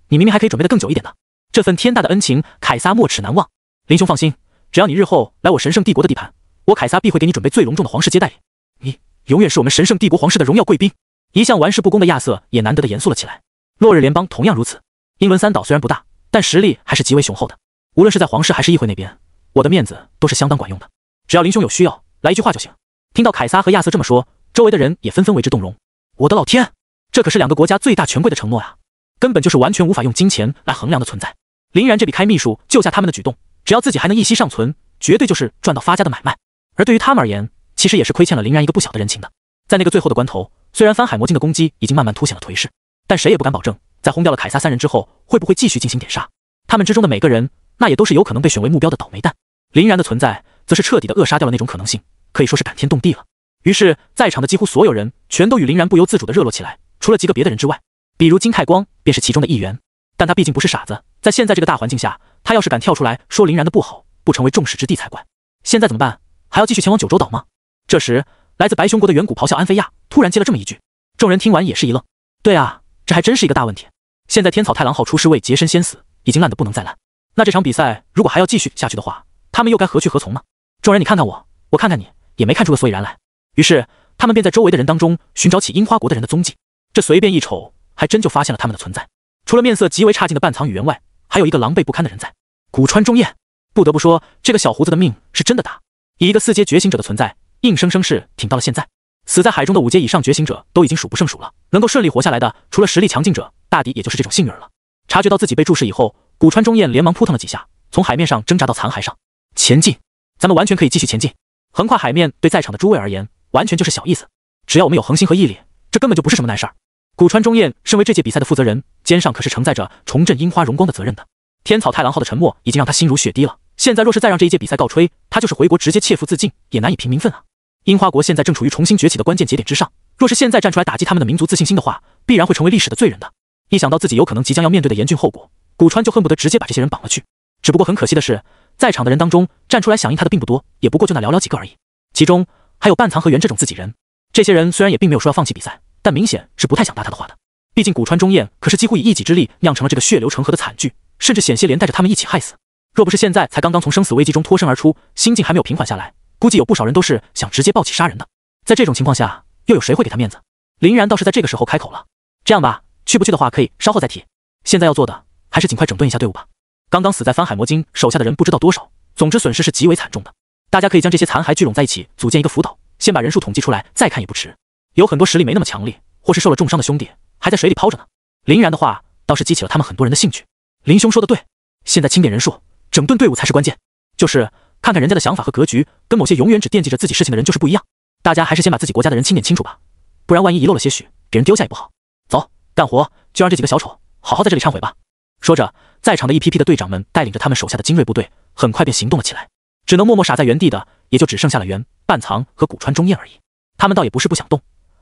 你明明还可以准备的更久一点的。这份天大的恩情，凯撒没齿难忘。林兄放心，只要你日后来我神圣帝国的地盘，我凯撒必会给你准备最隆重的皇室接待礼。你永远是我们神圣帝国皇室的荣耀贵宾。一向玩世不恭的亚瑟也难得的严肃了起来。落日联邦同样如此。英伦三岛虽然不大，但实力还是极为雄厚的。无论是在皇室还是议会那边，我的面子都是相当管用的。只要林兄有需要，来一句话就行。听到凯撒和亚瑟这么说，周围的人也纷纷为之动容。我的老天，这可是2个国家最大权贵的承诺啊，根本就是完全无法用金钱来衡量的存在。林然这笔开秘术救下他们的举动，只要自己还能一息尚存，绝对就是赚到发家的买卖。而对于他们而言，其实也是亏欠了林然一个不小的人情的。在那个最后的关头，虽然翻海魔镜的攻击已经慢慢凸显了颓势，但谁也不敢保证在轰掉了凯撒3人之后，会不会继续进行点杀。他们之中的每个人，那也都是有可能被选为目标的倒霉蛋。林然的存在，则是彻底的扼杀掉了那种可能性，可以说是感天动地了。于是在场的几乎所有人全都与林然不由自主的热络起来，除了极个别的人之外，比如金太光便是其中的一员。但他毕竟不是傻子，在现在这个大环境下，他要是敢跳出来说林然的不好，不成为众矢之的才怪。现在怎么办？还要继续前往九州岛吗？这时来自白熊国的远古咆哮安菲亚突然接了这么一句，众人听完也是一愣。对啊，这还真是一个大问题。现在天草太郎号出师位洁身先死，已经烂得不能再烂，那这场比赛如果还要继续下去的话，他们又该何去何从呢？众人你看看我，我看看你，也没看出个所以然来。于是他们便在周围的人当中寻找起樱花国的人的踪迹。这随便一瞅，还真就发现了他们的存在。除了面色极为差劲的半藏与员外，还有一个狼狈不堪的人在。古川中彦，不得不说，这个小胡子的命是真的大，以一个4阶觉醒者的存在，硬生生是挺到了现在。死在海中的5阶以上觉醒者都已经数不胜数了，能够顺利活下来的，除了实力强劲者，大抵也就是这种幸运了。察觉到自己被注视以后，古川中彦连忙扑腾了几下，从海面上挣扎到残骸上。前进，咱们完全可以继续前进。横跨海面对在场的诸位而言，完全就是小意思。只要我们有恒心和毅力，这根本就不是什么难事儿。古川中彦身为这届比赛的负责人，肩上可是承载着重振樱花荣光的责任的。天草太郎号的沉没已经让他心如血滴了，现在若是再让这一届比赛告吹，他就是回国直接切腹自尽，也难以平民愤啊。樱花国现在正处于重新崛起的关键节点之上，若是现在站出来打击他们的民族自信心的话，必然会成为历史的罪人的。一想到自己有可能即将要面对的严峻后果，古川就恨不得直接把这些人绑了去。只不过很可惜的是，在场的人当中站出来响应他的并不多，也不过就那寥寥几个而已。其中还有半藏和源这种自己人。这些人虽然也并没有说要放弃比赛，但明显是不太想搭他的话的。毕竟古川中彦可是几乎以一己之力酿成了这个血流成河的惨剧，甚至险些连带着他们一起害死。若不是现在才刚刚从生死危机中脱身而出，心境还没有平缓下来，估计有不少人都是想直接抱起杀人的。在这种情况下，又有谁会给他面子？林然倒是在这个时候开口了：“这样吧，去不去的话可以稍后再提，现在要做的还是尽快整顿一下队伍吧。刚刚死在翻海魔晶手下的人不知道多少，总之损失是极为惨重的。大家可以将这些残骸聚拢在一起，组建一个辅导，先把人数统计出来，再看也不迟。有很多实力没那么强烈，或是受了重伤的兄弟还在水里泡着呢。”林然的话倒是激起了他们很多人的兴趣。林兄说的对，现在清点人数，整顿队伍才是关键。就是看看人家的想法和格局，跟某些永远只惦记着自己事情的人就是不一样。大家还是先把自己国家的人清点清楚吧，不然万一遗漏了些许，给人丢下也不好。走，干活，就让这几个小丑好好在这里忏悔吧。说着，在场的一批批的队长们带领着他们手下的精锐部队，很快便行动了起来。只能默默傻在原地的，也就只剩下了源、半藏和古川中彦而已。他们倒也不是不想动，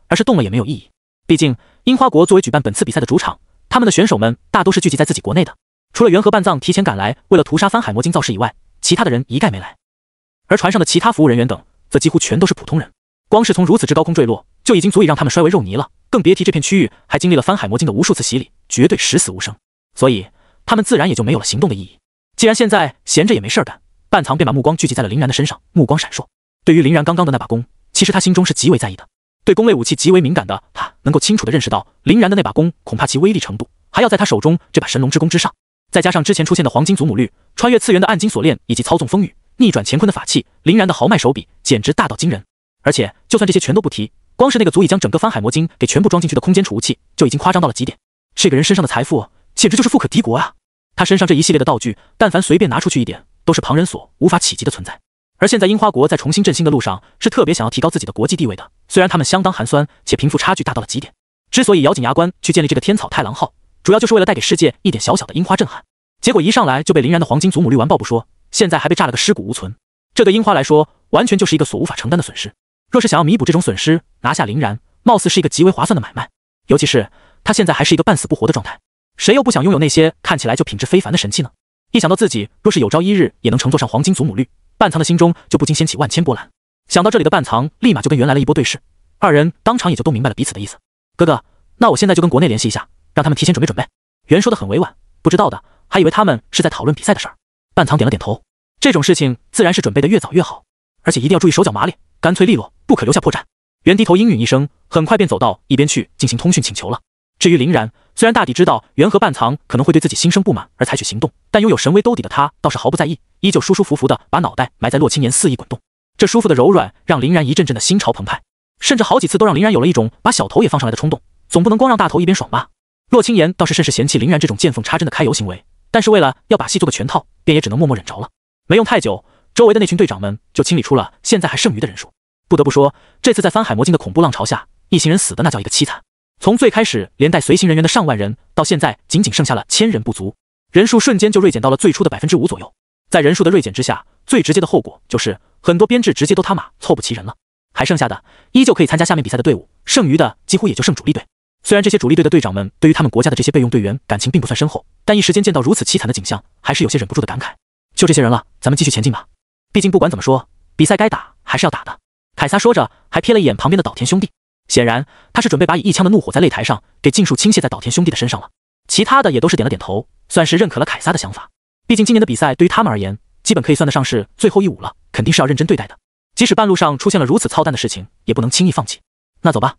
而是动了也没有意义。毕竟樱花国作为举办本次比赛的主场，他们的选手们大都是聚集在自己国内的。除了源和半藏提前赶来为了屠杀翻海魔晶造势以外，其他的人一概没来。而船上的其他服务人员等，则几乎全都是普通人。光是从如此之高空坠落，就已经足以让他们摔为肉泥了，更别提这片区域还经历了翻海魔晶的无数次洗礼，绝对十死无生。所以他们自然也就没有了行动的意义。既然现在闲着也没事干，半藏便把目光聚集在了林然的身上，目光闪烁。对于林然刚刚的那把弓，其实他心中是极为在意的。对弓类武器极为敏感的他，能够清楚地认识到林然的那把弓，恐怕其威力程度还要在他手中这把神龙之弓之上。再加上之前出现的黄金祖母绿、穿越次元的暗金锁链以及操纵风雨、逆转乾坤的法器，林然的豪迈手笔简直大到惊人。而且就算这些全都不提，光是那个足以将整个翻海魔晶给全部装进去的空间储物器，就已经夸张到了极点。这个人身上的财富简直就是富可敌国啊！他身上这一系列的道具，但凡随便拿出去一点，都是旁人所无法企及的存在。而现在樱花国在重新振兴的路上，是特别想要提高自己的国际地位的。虽然他们相当寒酸，且贫富差距大到了极点，之所以咬紧牙关去建立这个天草太郎号，主要就是为了带给世界一点小小的樱花震撼。结果一上来就被林然的黄金祖母绿完爆不说，现在还被炸了个尸骨无存。这对樱花来说，完全就是一个所无法承担的损失。若是想要弥补这种损失，拿下林然，貌似是一个极为划算的买卖。尤其是他现在还是一个半死不活的状态，谁又不想拥有那些看起来就品质非凡的神器呢？一想到自己若是有朝一日也能乘坐上黄金祖母绿，半藏的心中就不禁掀起万千波澜。想到这里的半藏，立马就跟原来了一波对视，二人当场也就都明白了彼此的意思。哥哥，那我现在就跟国内联系一下，让他们提前准备准备。袁说的很委婉，不知道的还以为他们是在讨论比赛的事儿。半藏点了点头，这种事情自然是准备的越早越好，而且一定要注意手脚麻利，干脆利落，不可留下破绽。袁低头应允一声，很快便走到一边去进行通讯请求了。至于林然，虽然大抵知道袁和半藏可能会对自己心生不满而采取行动，但拥有神威兜底的他倒是毫不在意，依旧舒舒服服的把脑袋埋在洛青岩肆意滚动。这舒服的柔软让林然一阵阵的心潮澎湃，甚至好几次都让林然有了一种把小头也放上来的冲动。总不能光让大头一边爽吧？洛青岩倒是甚是嫌弃林然这种见缝插针的揩油行为，但是为了要把戏做个全套，便也只能默默忍着了。没用太久，周围的那群队长们就清理出了现在还剩余的人数。不得不说，这次在翻海魔晶的恐怖浪潮下，一行人死的那叫一个凄惨。从最开始连带随行人员的上万人，到现在仅仅剩下了1000人不足，人数瞬间就锐减到了最初的5%左右。在人数的锐减之下，最直接的后果就是很多编制直接都他妈凑不齐人了。还剩下的依旧可以参加下面比赛的队伍，剩余的几乎也就剩主力队。虽然这些主力队的队长们对于他们国家的这些备用队员感情并不算深厚，但一时间见到如此凄惨的景象，还是有些忍不住的感慨。就这些人了，咱们继续前进吧。毕竟不管怎么说，比赛该打还是要打的。凯撒说着，还瞥了一眼旁边的岛田兄弟，显然他是准备把以一腔的怒火在擂台上给尽数倾泻在岛田兄弟的身上了。其他的也都是点了点头，算是认可了凯撒的想法。毕竟今年的比赛对于他们而言，基本可以算得上是最后一舞了，肯定是要认真对待的。即使半路上出现了如此操蛋的事情，也不能轻易放弃。那走吧。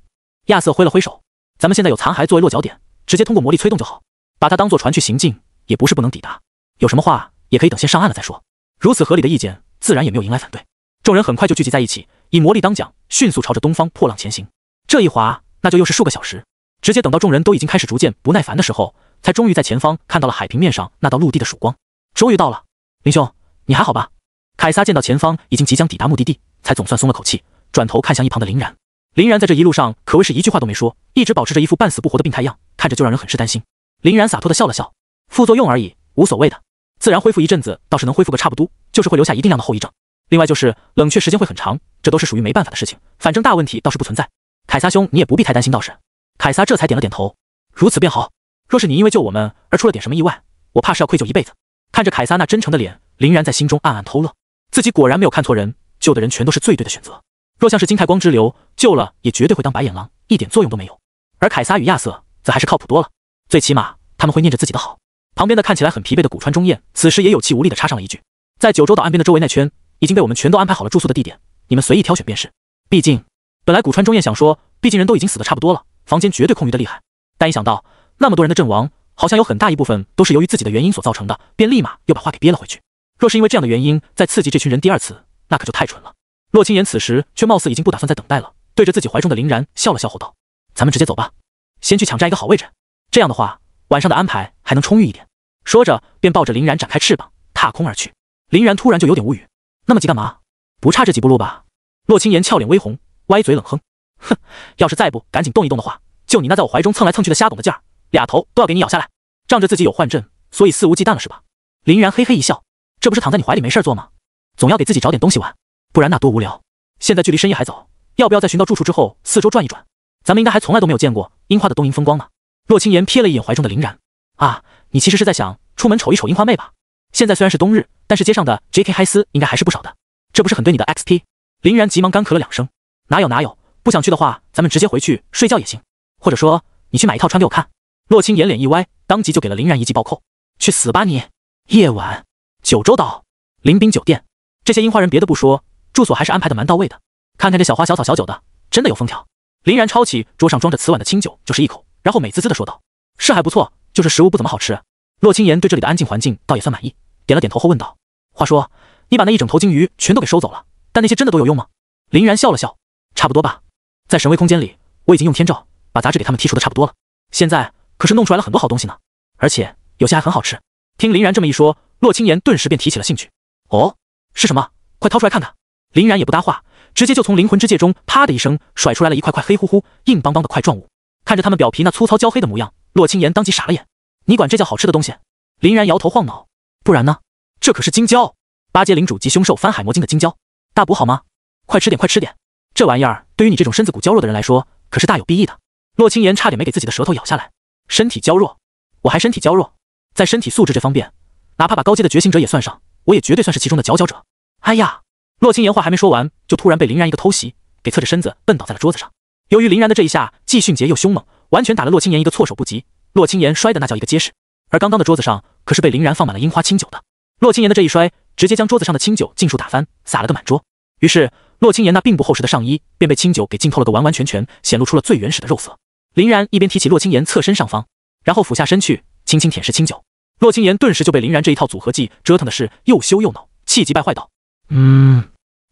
亚瑟挥了挥手，咱们现在有残骸作为落脚点，直接通过魔力催动就好，把它当做船去行进，也不是不能抵达。有什么话也可以等先上岸了再说。如此合理的意见，自然也没有迎来反对。众人很快就聚集在一起，以魔力当桨，迅速朝着东方破浪前行。这一划，那就又是数个小时。直接等到众人都已经开始逐渐不耐烦的时候，才终于在前方看到了海平面上那道陆地的曙光。终于到了，林兄，你还好吧？凯撒见到前方已经即将抵达目的地，才总算松了口气，转头看向一旁的林然。林然在这一路上可谓是一句话都没说，一直保持着一副半死不活的病态样，看着就让人很是担心。林然洒脱的笑了笑，副作用而已，无所谓的，自然恢复一阵子倒是能恢复个差不多，就是会留下一定量的后遗症。另外就是冷却时间会很长，这都是属于没办法的事情，反正大问题倒是不存在。凯撒兄，你也不必太担心倒是。凯撒这才点了点头，如此便好。若是你因为救我们而出了点什么意外，我怕是要愧疚一辈子。看着凯撒那真诚的脸，林然在心中暗暗偷乐，自己果然没有看错人，救的人全都是最对的选择。若像是金太光之流，救了也绝对会当白眼狼，一点作用都没有。而凯撒与亚瑟则还是靠谱多了，最起码他们会念着自己的好。旁边的看起来很疲惫的古川中彦，此时也有气无力地插上了一句：在九州岛岸边的周围那圈已经被我们全都安排好了住宿的地点，你们随意挑选便是。毕竟，本来古川中彦想说，毕竟人都已经死得差不多了，房间绝对空余的厉害。但一想到那么多人的阵亡，好像有很大一部分都是由于自己的原因所造成的，便立马又把话给憋了回去。若是因为这样的原因再刺激这群人第二次，那可就太蠢了。洛清言此时却貌似已经不打算再等待了，对着自己怀中的林然笑了笑后道：咱们直接走吧，先去抢占一个好位置，这样的话晚上的安排还能充裕一点。说着便抱着林然展开翅膀踏空而去。林然突然就有点无语，那么急干嘛？不差这几步路吧？洛清言俏脸微红，歪嘴冷哼，哼，要是再不赶紧动一动的话，就你那在我怀中蹭来蹭去的瞎懂的劲儿，俩头都要给你咬下来。仗着自己有幻阵，所以肆无忌惮了是吧？林然嘿嘿一笑，这不是躺在你怀里没事做吗？总要给自己找点东西玩，不然那多无聊。现在距离深夜还早，要不要在寻到住处之后四周转一转？咱们应该还从来都没有见过樱花的东瀛风光呢。洛清言瞥了一眼怀中的林然，啊，你其实是在想出门瞅一瞅樱花妹吧？现在虽然是冬日，但是街上的 JK 嗨丝应该还是不少的，这不是很对你的 XP？ 林然急忙干咳了两声，哪有，不想去的话，咱们直接回去睡觉也行，或者说你去买一套穿给我看。洛清言脸一歪，当即就给了林然一记暴扣，去死吧你！夜晚，九州岛临宾酒店，这些樱花人别的不说，住所还是安排的蛮到位的。看看这小花小草小酒的，真的有风调。林然抄起桌上装着瓷碗的清酒就是一口，然后美滋滋的说道：是还不错，就是食物不怎么好吃。洛清言对这里的安静环境倒也算满意，点了点头后问道：话说你把那一整头鲸鱼全都给收走了，但那些真的都有用吗？林然笑了笑，差不多吧，在神威空间里我已经用天照把杂质给他们剔除的差不多了，现在可是弄出来了很多好东西呢，而且有些还很好吃。听林然这么一说，洛清言顿时便提起了兴趣。哦，是什么？快掏出来看看。林然也不搭话，直接就从灵魂之戒中啪的一声甩出来了一块块黑乎乎硬邦邦的块状物。看着他们表皮那粗糙焦黑的模样，洛清言当即傻了眼。你管这叫好吃的东西？林然摇头晃脑，不然呢？这可是金蛟，八阶领主级凶兽翻海魔鲸的金蛟，大补好吗？快吃点，快吃点，这玩意儿对于你这种身子骨娇弱的人来说可是大有裨益的。洛清言差点没给自己的舌头咬下来。身体娇弱？我还身体娇弱？在身体素质这方面，哪怕把高阶的觉醒者也算上，我也绝对算是其中的佼佼者。哎呀！洛清言话还没说完，就突然被林然一个偷袭给侧着身子笨倒在了桌子上。由于林然的这一下既迅捷又凶猛，完全打了洛清言一个措手不及，洛清言摔的那叫一个结实。而刚刚的桌子上可是被林然放满了樱花清酒的，洛清言的这一摔直接将桌子上的清酒尽数打翻，洒了个满桌。于是洛清言那并不厚实的上衣便被清酒给浸透了个完完全全，显露出了最原始的肉色。林然一边提起洛清言侧身上方，然后俯下身去轻轻舔舐清酒。洛清言顿时就被林然这一套组合技折腾的是又羞又恼，气急败坏道：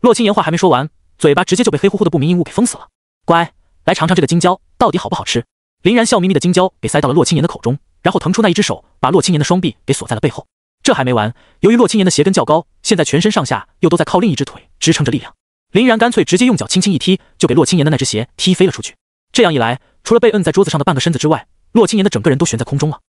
洛清言话还没说完，嘴巴直接就被黑乎乎的不明硬物给封死了。乖，来尝尝这个金蛟到底好不好吃。林然笑眯眯的金蛟给塞到了洛清言的口中，然后腾出那一只手把洛清言的双臂给锁在了背后。这还没完，由于洛清言的鞋跟较高，现在全身上下又都在靠另一只腿支撑着力量。林然干脆直接用脚轻轻一踢，就给洛清言的那只鞋踢飞了出去。这样一来，除了被摁在桌子上的半个身子之外，洛清言的整个人都悬在空中了。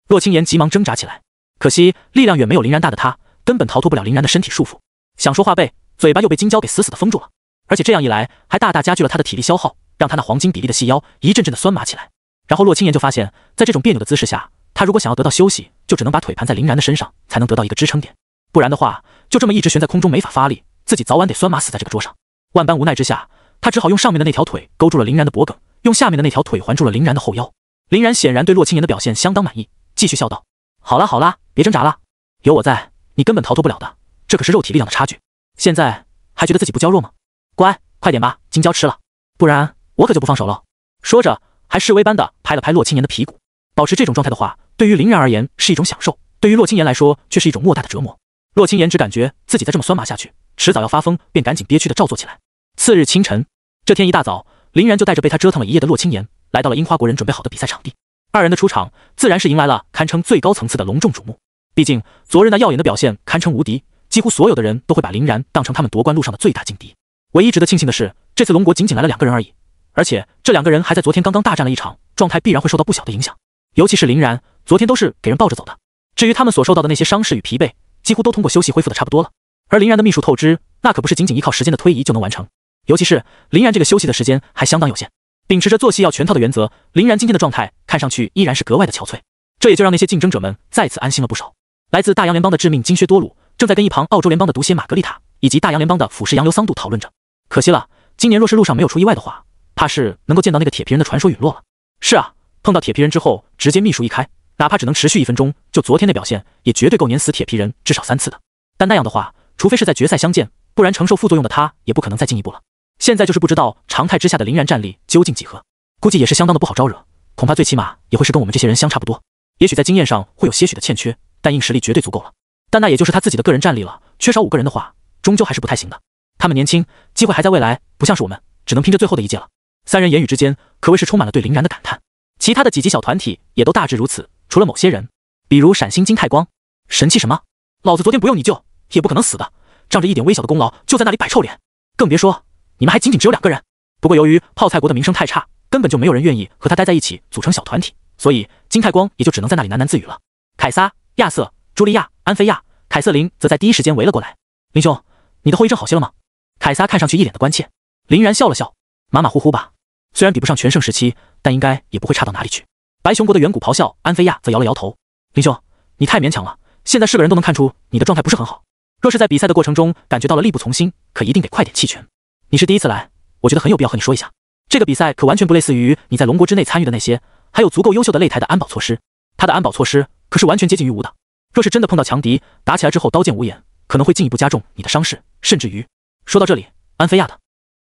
洛清言急忙挣扎起来，可惜力量远没有林然大的他，根本逃脱不了林然的身体束缚。想说话背，嘴巴又被金蛟给死死的封住了，而且这样一来，还大大加剧了他的体力消耗，让他那黄金比例的细腰一阵阵的酸麻起来。然后洛清言就发现，在这种别扭的姿势下，他如果想要得到休息，就只能把腿盘在林然的身上，才能得到一个支撑点。不然的话，就这么一直悬在空中没法发力，自己早晚得酸麻死在这个桌上。万般无奈之下，他只好用上面的那条腿勾住了林然的脖颈，用下面的那条腿环住了林然的后腰。林然显然对洛清言的表现相当满意，继续笑道：好啦，别挣扎了，有我在，你根本逃脱不了的，这可是肉体力量的差距。现在还觉得自己不娇弱吗？乖，快点把金蛟吃了，不然我可就不放手了。说着还示威般的拍了拍洛青言的屁股。保持这种状态的话，对于林然而言是一种享受，对于洛青言来说却是一种莫大的折磨。洛青言只感觉自己再这么酸麻下去，迟早要发疯，便赶紧憋屈的照做起来。次日清晨，这天一大早，林然就带着被他折腾了一夜的洛青言，来到了樱花国人准备好的比赛场地。二人的出场，自然是迎来了堪称最高层次的隆重瞩目。毕竟昨日那耀眼的表现堪称无敌，几乎所有的人都会把林然当成他们夺冠路上的最大劲敌。唯一值得庆幸的是，这次龙国仅仅来了2个人而已，而且这2个人还在昨天刚刚大战了一场，状态必然会受到不小的影响。尤其是林然，昨天都是给人抱着走的。至于他们所受到的那些伤势与疲惫，几乎都通过休息恢复的差不多了。而林然的秘术透支，那可不是仅仅依靠时间的推移就能完成。尤其是林然这个休息的时间还相当有限，秉持着做戏要全套的原则，林然今天的状态看上去依然是格外的憔悴，这也就让那些竞争者们再次安心了不少。来自大洋联邦的致命金靴多鲁正在跟一旁澳洲联邦的毒血玛格丽塔以及大洋联邦的俯视洋流桑杜讨论着。可惜了，今年若是路上没有出意外的话，怕是能够见到那个铁皮人的传说陨落了。是啊，碰到铁皮人之后，直接秘术一开，哪怕只能持续1分钟，就昨天的表现，也绝对够碾死铁皮人至少3次的。但那样的话，除非是在决赛相见，不然承受副作用的他也不可能再进一步了。现在就是不知道常态之下的林然战力究竟几何，估计也是相当的不好招惹，恐怕最起码也会是跟我们这些人相差不多。也许在经验上会有些许的欠缺，但硬实力绝对足够了。但那也就是他自己的个人战力了，缺少5个人的话，终究还是不太行的。他们年轻，机会还在未来，不像是我们，只能拼着最后的一届了。3人言语之间可谓是充满了对林然的感叹。其他的几级小团体也都大致如此，除了某些人，比如闪星金太光。神气什么？老子昨天不用你救，也不可能死的，仗着一点微小的功劳就在那里摆臭脸，更别说你们还仅仅只有2个人。不过由于泡菜国的名声太差，根本就没有人愿意和他待在一起组成小团体，所以金太光也就只能在那里喃喃自语了。凯撒、亚瑟、茱莉亚、安菲亚、凯瑟琳则在第一时间围了过来。林兄，你的后遗症好些了吗？凯撒看上去一脸的关切。林然笑了笑，马马虎虎吧，虽然比不上全盛时期，但应该也不会差到哪里去。白熊国的远古咆哮安菲亚则摇了摇头。林兄，你太勉强了，现在是个人都能看出你的状态不是很好，若是在比赛的过程中感觉到了力不从心，可一定得快点弃权。你是第一次来，我觉得很有必要和你说一下，这个比赛可完全不类似于你在龙国之内参与的那些，还有足够优秀的擂台的安保措施，他的安保措施可是完全接近于无的。若是真的碰到强敌，打起来之后刀剑无眼，可能会进一步加重你的伤势，甚至于……说到这里，安菲亚的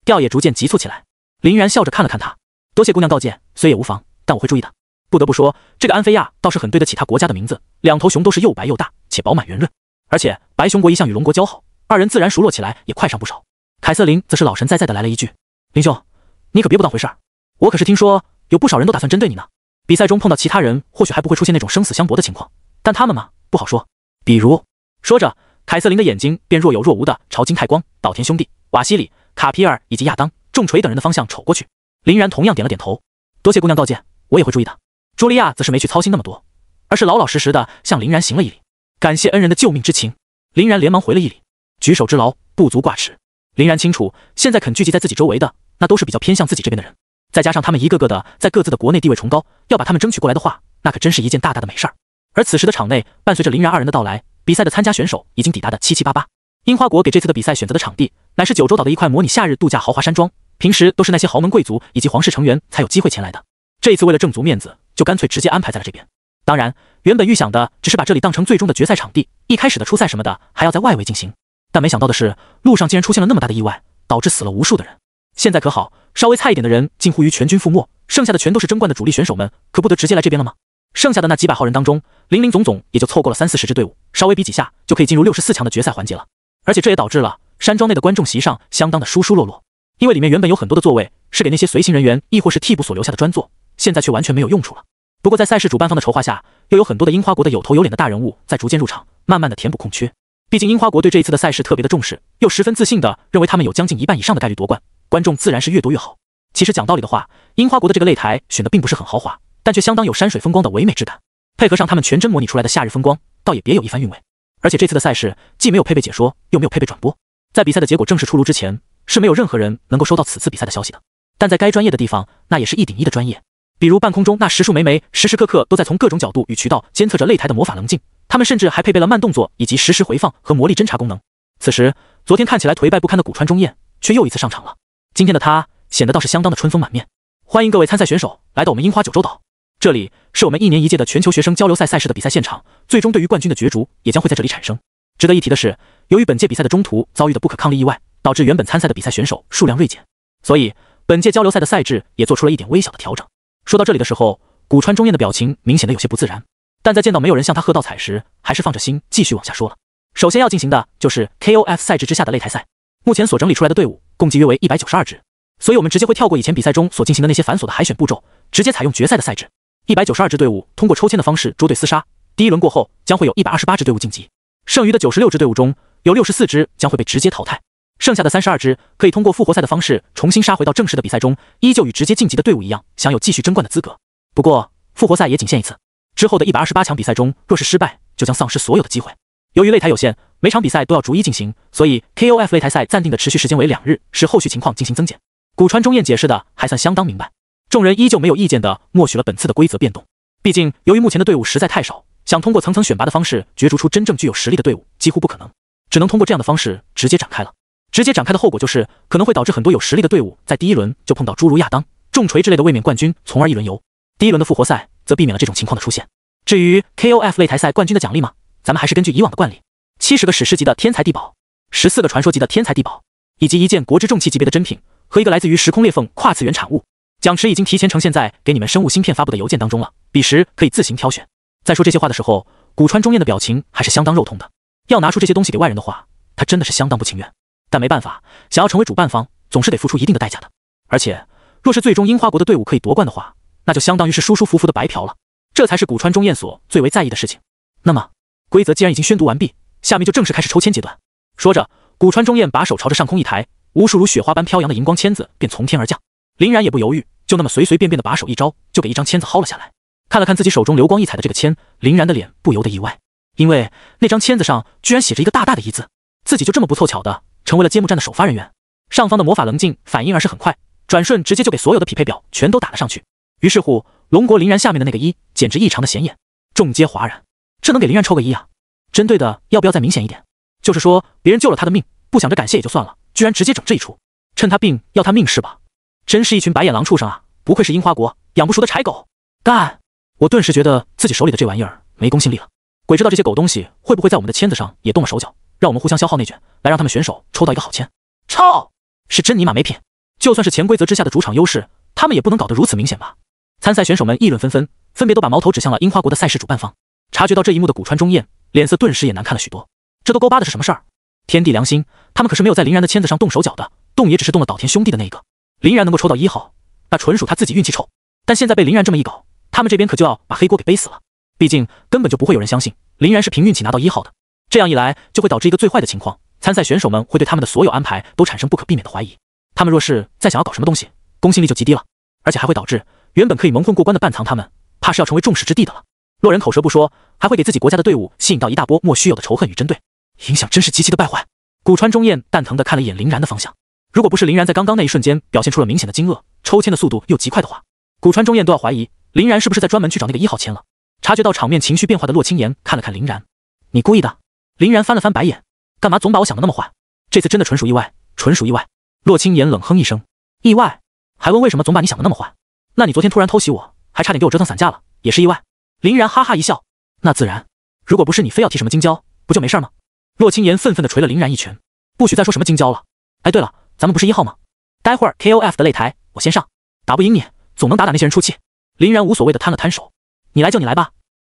调也逐渐急促起来。林然笑着看了看他，多谢姑娘告诫，虽也无妨，但我会注意的。不得不说，这个安菲亚倒是很对得起他国家的名字，2头熊都是又白又大，且饱满圆润。而且白熊国一向与龙国交好，2人自然熟络起来也快上不少。凯瑟琳则是老神在在的来了一句：“林兄，你可别不当回事儿，我可是听说有不少人都打算针对你呢。比赛中碰到其他人，或许还不会出现那种生死相搏的情况，但他们嘛，不好说。比如……”说着，凯瑟琳的眼睛便若有若无的朝金太光、岛田兄弟、瓦西里、卡皮尔以及亚当、重锤等人的方向瞅过去。林然同样点了点头，多谢姑娘告诫，我也会注意的。茱莉亚则是没去操心那么多，而是老老实实的向林然行了一礼，感谢恩人的救命之情。林然连忙回了一礼，举手之劳，不足挂齿。林然清楚，现在肯聚集在自己周围的，那都是比较偏向自己这边的人，再加上他们一个个的在各自的国内地位崇高，要把他们争取过来的话，那可真是一件大大的美事儿。而此时的场内，伴随着林然2人的到来，比赛的参加选手已经抵达的七七八八。樱花国给这次的比赛选择的场地，乃是九州岛的一块模拟夏日度假豪华山庄，平时都是那些豪门贵族以及皇室成员才有机会前来的。这一次为了挣足面子，就干脆直接安排在了这边。当然，原本预想的只是把这里当成最终的决赛场地，一开始的初赛什么的还要在外围进行。但没想到的是，路上竟然出现了那么大的意外，导致死了无数的人。现在可好，稍微菜一点的人近乎于全军覆没，剩下的全都是争冠的主力选手们，可不得直接来这边了吗？剩下的那几百号人当中，林林总总也就凑够了30-40支队伍，稍微比几下就可以进入64强的决赛环节了。而且这也导致了山庄内的观众席上相当的疏疏落落，因为里面原本有很多的座位是给那些随行人员亦或是替补所留下的专座，现在却完全没有用处了。不过在赛事主办方的筹划下，又有很多的樱花国的有头有脸的大人物在逐渐入场，慢慢的填补空缺。毕竟樱花国对这一次的赛事特别的重视，又十分自信的认为他们有将近1半以上的概率夺冠，观众自然是越多越好。其实讲道理的话，樱花国的这个擂台选的并不是很豪华，但却相当有山水风光的唯美质感，配合上他们全真模拟出来的夏日风光，倒也别有一番韵味。而且这次的赛事既没有配备解说，又没有配备转播，在比赛的结果正式出炉之前，是没有任何人能够收到此次比赛的消息的。但在该专业的地方，那也是1顶1的专业。比如半空中那10数枚枚时时刻刻都在从各种角度与渠道监测着擂台的魔法棱镜，他们甚至还配备了慢动作以及实时回放和魔力侦查功能。此时，昨天看起来颓败不堪的古川中彦却又一次上场了。今天的他显得倒是相当的春风满面。欢迎各位参赛选手来到我们樱花九州岛，这里是我们1年1届的全球学生交流赛赛事的比赛现场，最终对于冠军的角逐也将会在这里产生。值得一提的是，由于本届比赛的中途遭遇的不可抗力意外，导致原本参赛的比赛选手数量锐减，所以本届交流赛的赛制也做出了一点微小的调整。说到这里的时候，古川中彦的表情明显的有些不自然，但在见到没有人向他喝倒彩时，还是放着心继续往下说了。首先要进行的就是 KOF 赛制之下的擂台赛，目前所整理出来的队伍共计约为192支，所以我们直接会跳过以前比赛中所进行的那些繁琐的海选步骤，直接采用决赛的赛制。192支队伍通过抽签的方式捉对厮杀，第一轮过后将会有128支队伍晋级，剩余的96支队伍中有64支将会被直接淘汰，剩下的32支可以通过复活赛的方式重新杀回到正式的比赛中，依旧与直接晋级的队伍一样，享有继续争冠的资格。不过复活赛也仅限一次，之后的128强比赛中若是失败，就将丧失所有的机会。由于擂台有限，每场比赛都要逐一进行，所以 KOF 擂台赛暂定的持续时间为2日，视后续情况进行增减。古川中彦解释的还算相当明白，众人依旧没有意见的默许了本次的规则变动。毕竟由于目前的队伍实在太少，想通过层层选拔的方式角逐出真正具有实力的队伍几乎不可能，只能通过这样的方式直接展开了。直接展开的后果就是可能会导致很多有实力的队伍在第一轮就碰到诸如亚当、重锤之类的卫冕冠军，从而一轮游。第一轮的复活赛则避免了这种情况的出现。至于 KOF 擂台赛冠军的奖励嘛，咱们还是根据以往的惯例，70个史诗级的天才地宝，14个传说级的天才地宝，以及1件国之重器级别的珍品和一个来自于时空裂缝跨次元产物。奖池已经提前呈现在给你们生物芯片发布的邮件当中了，彼时可以自行挑选。在说这些话的时候，古川中彦的表情还是相当肉痛的。要拿出这些东西给外人的话，他真的是相当不情愿。但没办法，想要成为主办方，总是得付出一定的代价的。而且，若是最终樱花国的队伍可以夺冠的话，那就相当于是舒舒服服的白嫖了。这才是古川中彦所最为在意的事情。那么，规则既然已经宣读完毕，下面就正式开始抽签阶段。说着，古川中彦把手朝着上空一抬，无数如雪花般飘扬的荧光签子便从天而降。林然也不犹豫，就那么随随便便的把手一招，就给一张签子薅了下来。看了看自己手中流光溢彩的这个签，林然的脸不由得意外，因为那张签子上居然写着一个大大的一字，自己就这么不凑巧的成为了揭幕战的首发人员。上方的魔法棱镜反应而是很快，转瞬直接就给所有的匹配表全都打了上去。于是乎，龙国林然下面的那个一简直异常的显眼，众皆哗然。这能给林然抽个一啊？针对的要不要再明显一点？就是说别人救了他的命，不想着感谢也就算了，居然直接整这一出，趁他病要他命是吧？真是一群白眼狼畜生啊！不愧是樱花国养不熟的柴狗。干！我顿时觉得自己手里的这玩意儿没公信力了。鬼知道这些狗东西会不会在我们的签子上也动了手脚，让我们互相消耗内卷，来让他们选手抽到一个好签。操！是真尼玛没品！就算是潜规则之下的主场优势，他们也不能搞得如此明显吧？参赛选手们议论纷纷，分别都把矛头指向了樱花国的赛事主办方。察觉到这一幕的古川中彦脸色顿时也难看了许多。这都勾巴的是什么事儿？天地良心，他们可是没有在林然的签子上动手脚的，动也只是动了岛田兄弟的那个。林然能够抽到1号，那纯属他自己运气臭。但现在被林然这么一搞，他们这边可就要把黑锅给背死了。毕竟根本就不会有人相信林然是凭运气拿到1号的。这样一来，就会导致一个最坏的情况，参赛选手们会对他们的所有安排都产生不可避免的怀疑。他们若是再想要搞什么东西，公信力就极低了，而且还会导致原本可以蒙混过关的半藏他们，怕是要成为众矢之的的了。落人口舌不说，还会给自己国家的队伍吸引到一大波莫须有的仇恨与针对，影响真是极其的败坏。古川中彦蛋疼地看了一眼林然的方向，如果不是林然在刚刚那一瞬间表现出了明显的惊愕，抽签的速度又极快的话，古川中彦都要怀疑林然是不是在专门去找那个1号签了。察觉到场面情绪变化的洛青言看了看林然，你故意的？林然翻了翻白眼，干嘛总把我想的那么坏？这次真的纯属意外，纯属意外。洛青言冷哼一声，意外？还问为什么总把你想的那么坏？那你昨天突然偷袭我，还差点给我折腾散架了，也是意外？林然哈哈一笑，那自然，如果不是你非要提什么金胶，不就没事吗？洛青言愤愤地捶了林然一拳，不许再说什么金胶了。哎，对了，咱们不是1号吗？待会儿 KOF 的擂台我先上，打不赢你，总能打那些人出气。林然无所谓的摊了摊手，你来就你来吧，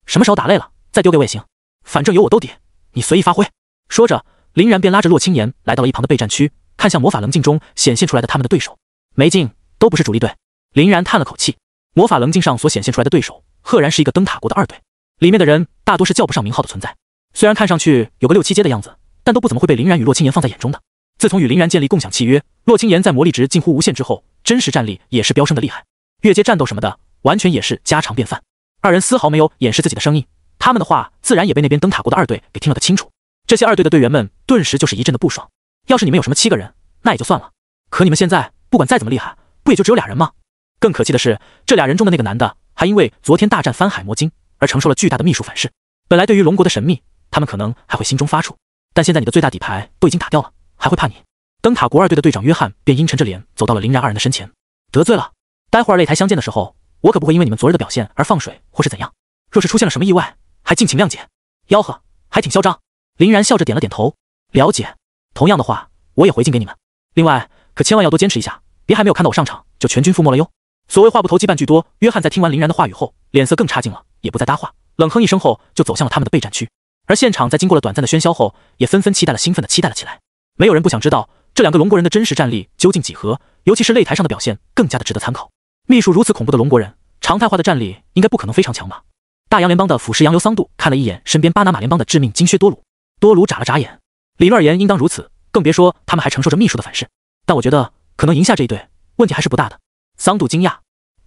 什么时候打累了再丢给我也行，反正有我兜底，你随意发挥。说着，林然便拉着洛青言来到了一旁的备战区，看向魔法棱镜中显现出来的他们的对手。没劲，都不是主力队。林然叹了口气，魔法棱镜上所显现出来的对手赫然是一个灯塔国的2队，里面的人大多是叫不上名号的存在，虽然看上去有个6、7阶的样子，但都不怎么会被林然与洛青言放在眼中的。自从与林然建立共享契约，洛青言在魔力值近乎无限之后，真实战力也是飙升的厉害，越阶战斗什么的完全也是家常便饭。二人丝毫没有掩饰自己的声音，他们的话自然也被那边灯塔国的2队给听了个清楚。这些2队的队员们顿时就是一阵的不爽，要是你们有什么7个人那也就算了，可你们现在不管再怎么厉害，不也就只有2人吗？更可气的是，这2人中的那个男的还因为昨天大战翻海魔晶而承受了巨大的秘术反噬。本来对于龙国的神秘，他们可能还会心中发怵，但现在你的最大底牌都已经打掉了，还会怕你？灯塔国2队的队长约翰便阴沉着脸走到了林然2人的身前，得罪了，待会儿擂台相见的时候，我可不会因为你们昨日的表现而放水或是怎样，若是出现了什么意外，还敬请谅解。吆喝，还挺嚣张。林然笑着点了点头，了解。同样的话，我也回敬给你们。另外，可千万要多坚持一下，别还没有看到我上场就全军覆没了哟。所谓话不投机半句多，约翰在听完林然的话语后，脸色更差劲了，也不再搭话，冷哼一声后就走向了他们的备战区。而现场在经过了短暂的喧嚣后，也纷纷兴奋地期待了起来。没有人不想知道这两个龙国人的真实战力究竟几何，尤其是擂台上的表现更加的值得参考。秘术如此恐怖的龙国人，常态化的战力应该不可能非常强吧？大洋联邦的腐蚀洋流桑杜看了一眼身边巴拿马联邦的致命金靴多鲁，多鲁眨了眨眼。理论而言应当如此，更别说他们还承受着秘术的反噬。但我觉得可能赢下这一队问题还是不大的。桑杜惊讶，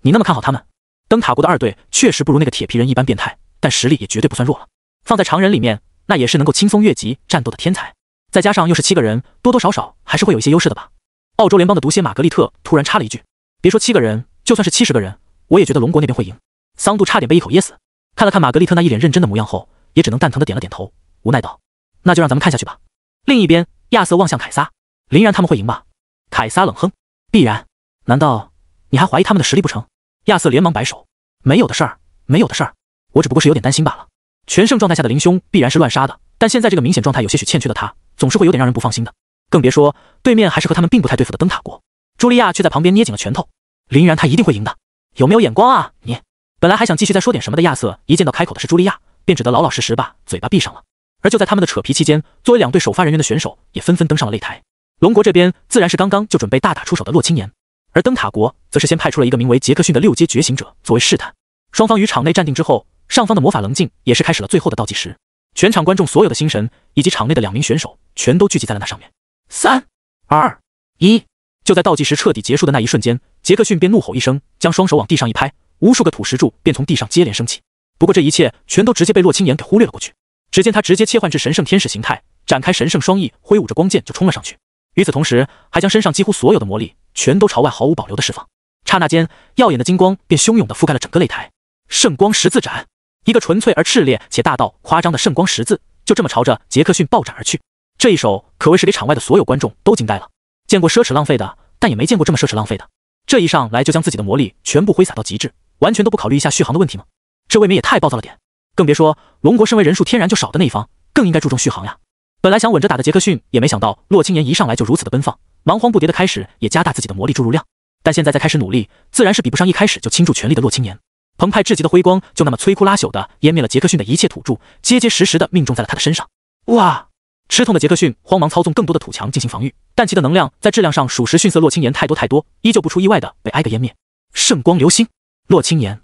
你那么看好他们？灯塔国的二队确实不如那个铁皮人一般变态，但实力也绝对不算弱了。放在常人里面，那也是能够轻松越级战斗的天才。再加上又是7个人，多多少少还是会有一些优势的吧。澳洲联邦的毒蝎玛格丽特突然插了一句，别说7个人，就算是70个人，我也觉得龙国那边会赢。桑杜差点被一口噎死，看了看玛格丽特那一脸认真的模样后，也只能蛋疼的点了点头，无奈道，那就让咱们看下去吧。另一边，亚瑟望向凯撒，林然他们会赢吧？凯撒冷哼，必然。难道你还怀疑他们的实力不成？亚瑟连忙摆手，没有的事儿，没有的事儿，我只不过是有点担心罢了。全胜状态下的林兄必然是乱杀的，但现在这个明显状态有些许欠缺的他，总是会有点让人不放心的。更别说对面还是和他们并不太对付的灯塔国。茱莉亚却在旁边捏紧了拳头，林然他一定会赢的，有没有眼光啊你？本来还想继续再说点什么的亚瑟，一见到开口的是茱莉亚，便只得老老实实把嘴巴闭上了。而就在他们的扯皮期间，作为2队首发人员的选手也纷纷登上了擂台。龙国这边自然是刚刚就准备大打出手的洛青年，而灯塔国则是先派出了一个名为杰克逊的6阶觉醒者作为试探。双方于场内站定之后，上方的魔法棱镜也是开始了最后的倒计时。全场观众所有的心神以及场内的2名选手全都聚集在了那上面。3、2、1，就在倒计时彻底结束的那一瞬间，杰克逊便怒吼一声，将双手往地上一拍，无数个土石柱便从地上接连升起。不过这一切全都直接被洛青年给忽略了过去。只见他直接切换至神圣天使形态，展开神圣双翼，挥舞着光剑就冲了上去。与此同时，还将身上几乎所有的魔力全都朝外毫无保留的释放。刹那间，耀眼的金光便汹涌地覆盖了整个擂台。圣光十字斩，一个纯粹而炽烈且大到夸张的圣光十字，就这么朝着杰克逊暴斩而去。这一手可谓是给场外的所有观众都惊呆了。见过奢侈浪费的，但也没见过这么奢侈浪费的。这一上来就将自己的魔力全部挥洒到极致，完全都不考虑一下续航的问题吗？这未免也太暴躁了点。更别说龙国身为人数天然就少的那一方，更应该注重续航呀。本来想稳着打的杰克逊也没想到洛青年一上来就如此的奔放，忙慌不迭的开始也加大自己的魔力注入量。但现在再开始努力，自然是比不上一开始就倾注全力的洛青年。澎湃至极的辉光就那么摧枯拉朽的湮灭了杰克逊的一切土柱，结结实实的命中在了他的身上。哇！吃痛的杰克逊慌忙操纵更多的土墙进行防御，但其的能量在质量上属实逊色洛青年太多，依旧不出意外的被挨个湮灭。圣光流星，洛青年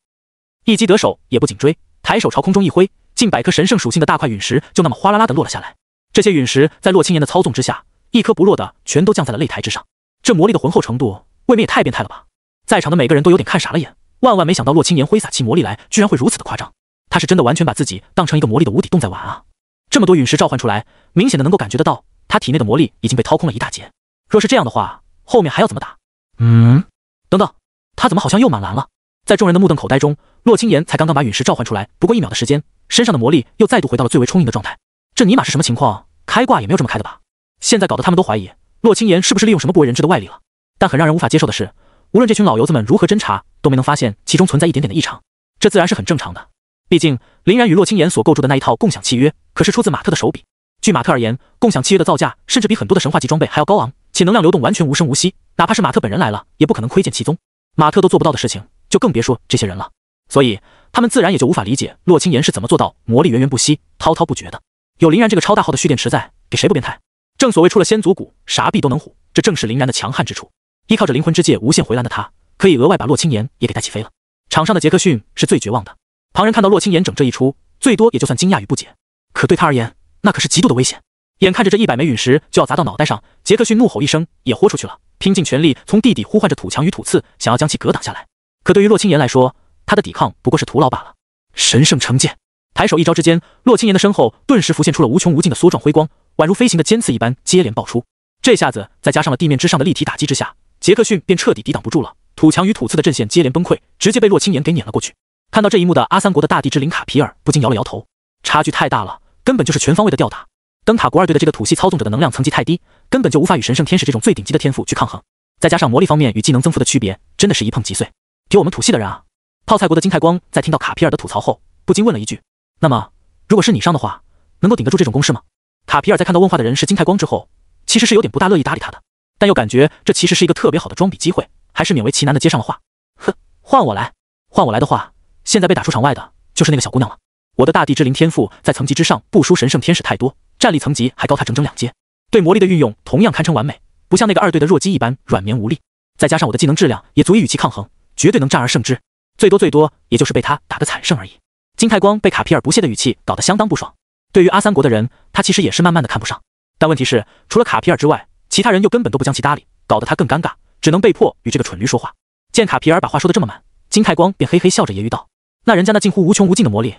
一击得手也不紧追，抬手朝空中一挥，近100颗神圣属性的大块陨石就那么哗啦啦的落了下来。这些陨石在洛青年的操纵之下，一颗不落的全都降在了擂台之上。这魔力的浑厚程度未免也太变态了吧！在场的每个人都有点看傻了眼，万没想到洛青年挥洒起魔力来居然会如此的夸张。他是真的完全把自己当成一个魔力的无底洞在玩啊！这么多陨石召唤出来，明显的能够感觉得到他体内的魔力已经被掏空了一大截。若是这样的话，后面还要怎么打？等等，他怎么好像又满蓝了？在众人的目瞪口呆中，洛青年才刚刚把陨石召唤出来，不过1秒的时间，身上的魔力又再度回到了最为充盈的状态。这尼玛是什么情况？开挂也没有这么开的吧？现在搞得他们都怀疑洛青年是不是利用什么不为人知的外力了。但很让人无法接受的是，无论这群老油子们如何侦查，都没能发现其中存在一点点的异常。这自然是很正常的，毕竟林然与洛青岩所构筑的那一套共享契约可是出自马特的手笔。据马特而言，共享契约的造价甚至比很多的神话级装备还要高昂，且能量流动完全无声无息，哪怕是马特本人来了也不可能窥见其踪。马特都做不到的事情，就更别说这些人了。所以他们自然也就无法理解洛青岩是怎么做到魔力源源不息、滔滔不绝的。有林然这个超大号的蓄电池在，给谁不变态？正所谓出了先祖谷，啥币都能唬，这正是林然的强悍之处。依靠着灵魂之界无限回蓝的他，可以额外把洛青岩也给带起飞了。场上的杰克逊是最绝望的，旁人看到洛青岩整这一出，最多也就算惊讶与不解，可对他而言，那可是极度的危险。眼看着这100枚陨石就要砸到脑袋上，杰克逊怒吼一声，也豁出去了，拼尽全力从地底呼唤着土墙与土刺，想要将其格挡下来。可对于洛青岩来说，他的抵抗不过是徒劳罢了。神圣成剑，抬手一招之间，洛青岩的身后顿时浮现出了无穷无尽的梭状辉光，宛如飞行的尖刺一般接连爆出。这下子再加上了地面之上的立体打击之下，杰克逊便彻底抵挡不住了，土墙与土刺的阵线接连崩溃，直接被洛青岩给撵了过去。看到这一幕的阿三国的大地之灵卡皮尔不禁摇了摇头，差距太大了，根本就是全方位的吊打。灯塔国2队的这个土系操纵者的能量层级太低，根本就无法与神圣天使这种最顶级的天赋去抗衡，再加上魔力方面与技能增幅的区别，真的是一碰即碎。给我们土系的人啊！泡菜国的金太光在听到卡皮尔的吐槽后，不禁问了一句：那么如果是你上的话，能够顶得住这种攻势吗？卡皮尔在看到问话的人是金太光之后，其实是有点不大乐意搭理他的，但又感觉这其实是一个特别好的装逼机会，还是勉为其难的接上了话。哼，换我来，换我来的话，现在被打出场外的就是那个小姑娘了。我的大地之灵天赋在层级之上不输神圣天使太多，战力层级还高她整整2阶，对魔力的运用同样堪称完美，不像那个2队的弱鸡一般软绵无力。再加上我的技能质量也足以与其抗衡，绝对能战而胜之，最多也就是被他打得惨胜而已。金太光被卡皮尔不屑的语气搞得相当不爽。对于阿三国的人，他其实也是慢慢的看不上，但问题是除了卡皮尔之外，其他人又根本都不将其搭理，搞得他更尴尬，只能被迫与这个蠢驴说话。见卡皮尔把话说得这么满，金太光便嘿嘿笑着揶揄道：“那人家那近乎无穷无尽的魔力，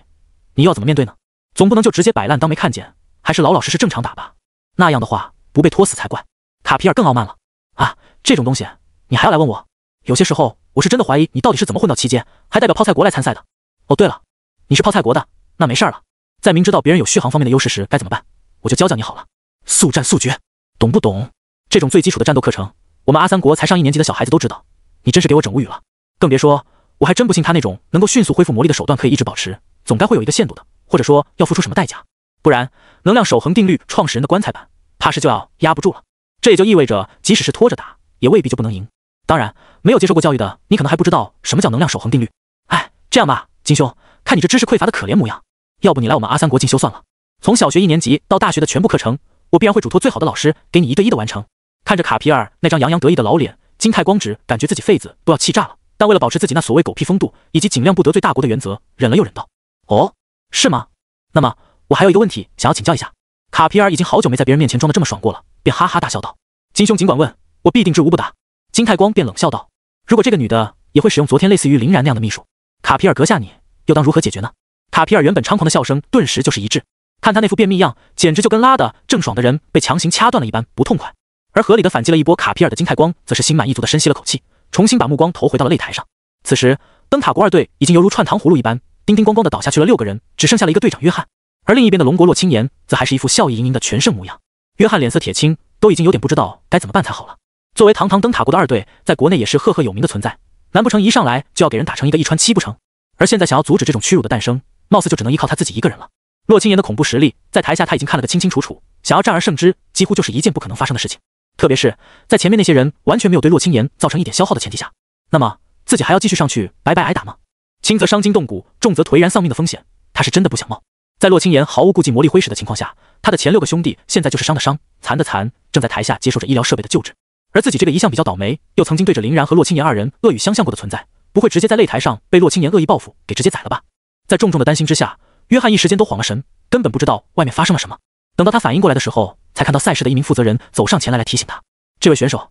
你又要怎么面对呢？总不能就直接摆烂当没看见，还是老老实实正常打吧？那样的话不被拖死才怪。”卡皮尔更傲慢了：“啊，这种东西你还要来问我？有些时候我是真的怀疑你到底是怎么混到7阶，还代表泡菜国来参赛的。哦，对了，你是泡菜国的，那没事了。在明知道别人有续航方面的优势时该怎么办，我就教教你好了。速战速决，懂不懂？这种最基础的战斗课程，我们阿三国才上1年级的小孩子都知道。你真是给我整无语了。更别说，我还真不信他那种能够迅速恢复魔力的手段可以一直保持，总该会有一个限度的，或者说要付出什么代价，不然能量守恒定律创始人的棺材板，怕是就要压不住了。这也就意味着，即使是拖着打，也未必就不能赢。当然，没有接受过教育的，你可能还不知道什么叫能量守恒定律。哎，这样吧，金兄，看你这知识匮乏的可怜模样，要不你来我们阿三国进修算了。从小学1年级到大学的全部课程，我必然会嘱托最好的老师给你1对1的完成。看着卡皮尔那张洋洋得意的老脸，金太光只感觉自己肺子都要气炸了，但为了保持自己那所谓狗屁风度以及尽量不得罪大国的原则，忍了又忍道：“哦，是吗？那么我还有一个问题想要请教一下。”卡皮尔已经好久没在别人面前装得这么爽过了，便哈哈大笑道：“金兄尽管问，我必定知无不答。”金太光便冷笑道：“如果这个女的也会使用昨天类似于林然那样的秘术，卡皮尔阁下你又当如何解决呢？”卡皮尔原本猖狂的笑声顿时就是一滞，看他那副便秘样，简直就跟拉的正爽的人被强行掐断了一般，不痛快。而合理的反击了一波卡皮尔的金太光，则是心满意足的深吸了口气，重新把目光投回到了擂台上。此时，灯塔国2队已经犹如串糖葫芦一般，叮叮咣咣的倒下去了6个人，只剩下了一个队长约翰。而另一边的龙国洛青岩，则还是一副笑意盈盈的全胜模样。约翰脸色铁青，都已经有点不知道该怎么办才好了。作为堂堂灯塔国的2队，在国内也是赫赫有名的存在，难不成一上来就要给人打成一个1穿7不成？而现在想要阻止这种屈辱的诞生，貌似就只能依靠他自己一个人了。洛青岩的恐怖实力，在台下他已经看了个清清楚楚，想要战而胜之，几乎就是一件不可能发生的事情。特别是在前面那些人完全没有对洛青岩造成一点消耗的前提下，那么自己还要继续上去白白挨打吗？轻则伤筋动骨，重则颓然丧命的风险，他是真的不想冒。在洛青岩毫无顾忌魔力挥使的情况下，他的前6个兄弟现在就是伤的伤，残的残，正在台下接受着医疗设备的救治。而自己这个一向比较倒霉，又曾经对着林然和洛青岩2人恶语相向过的存在，不会直接在擂台上被洛青岩恶意报复给直接宰了吧？在重重的担心之下，约翰一时间都晃了神，根本不知道外面发生了什么。等到他反应过来的时候，才看到赛事的一名负责人走上前来提醒他：“这位选手，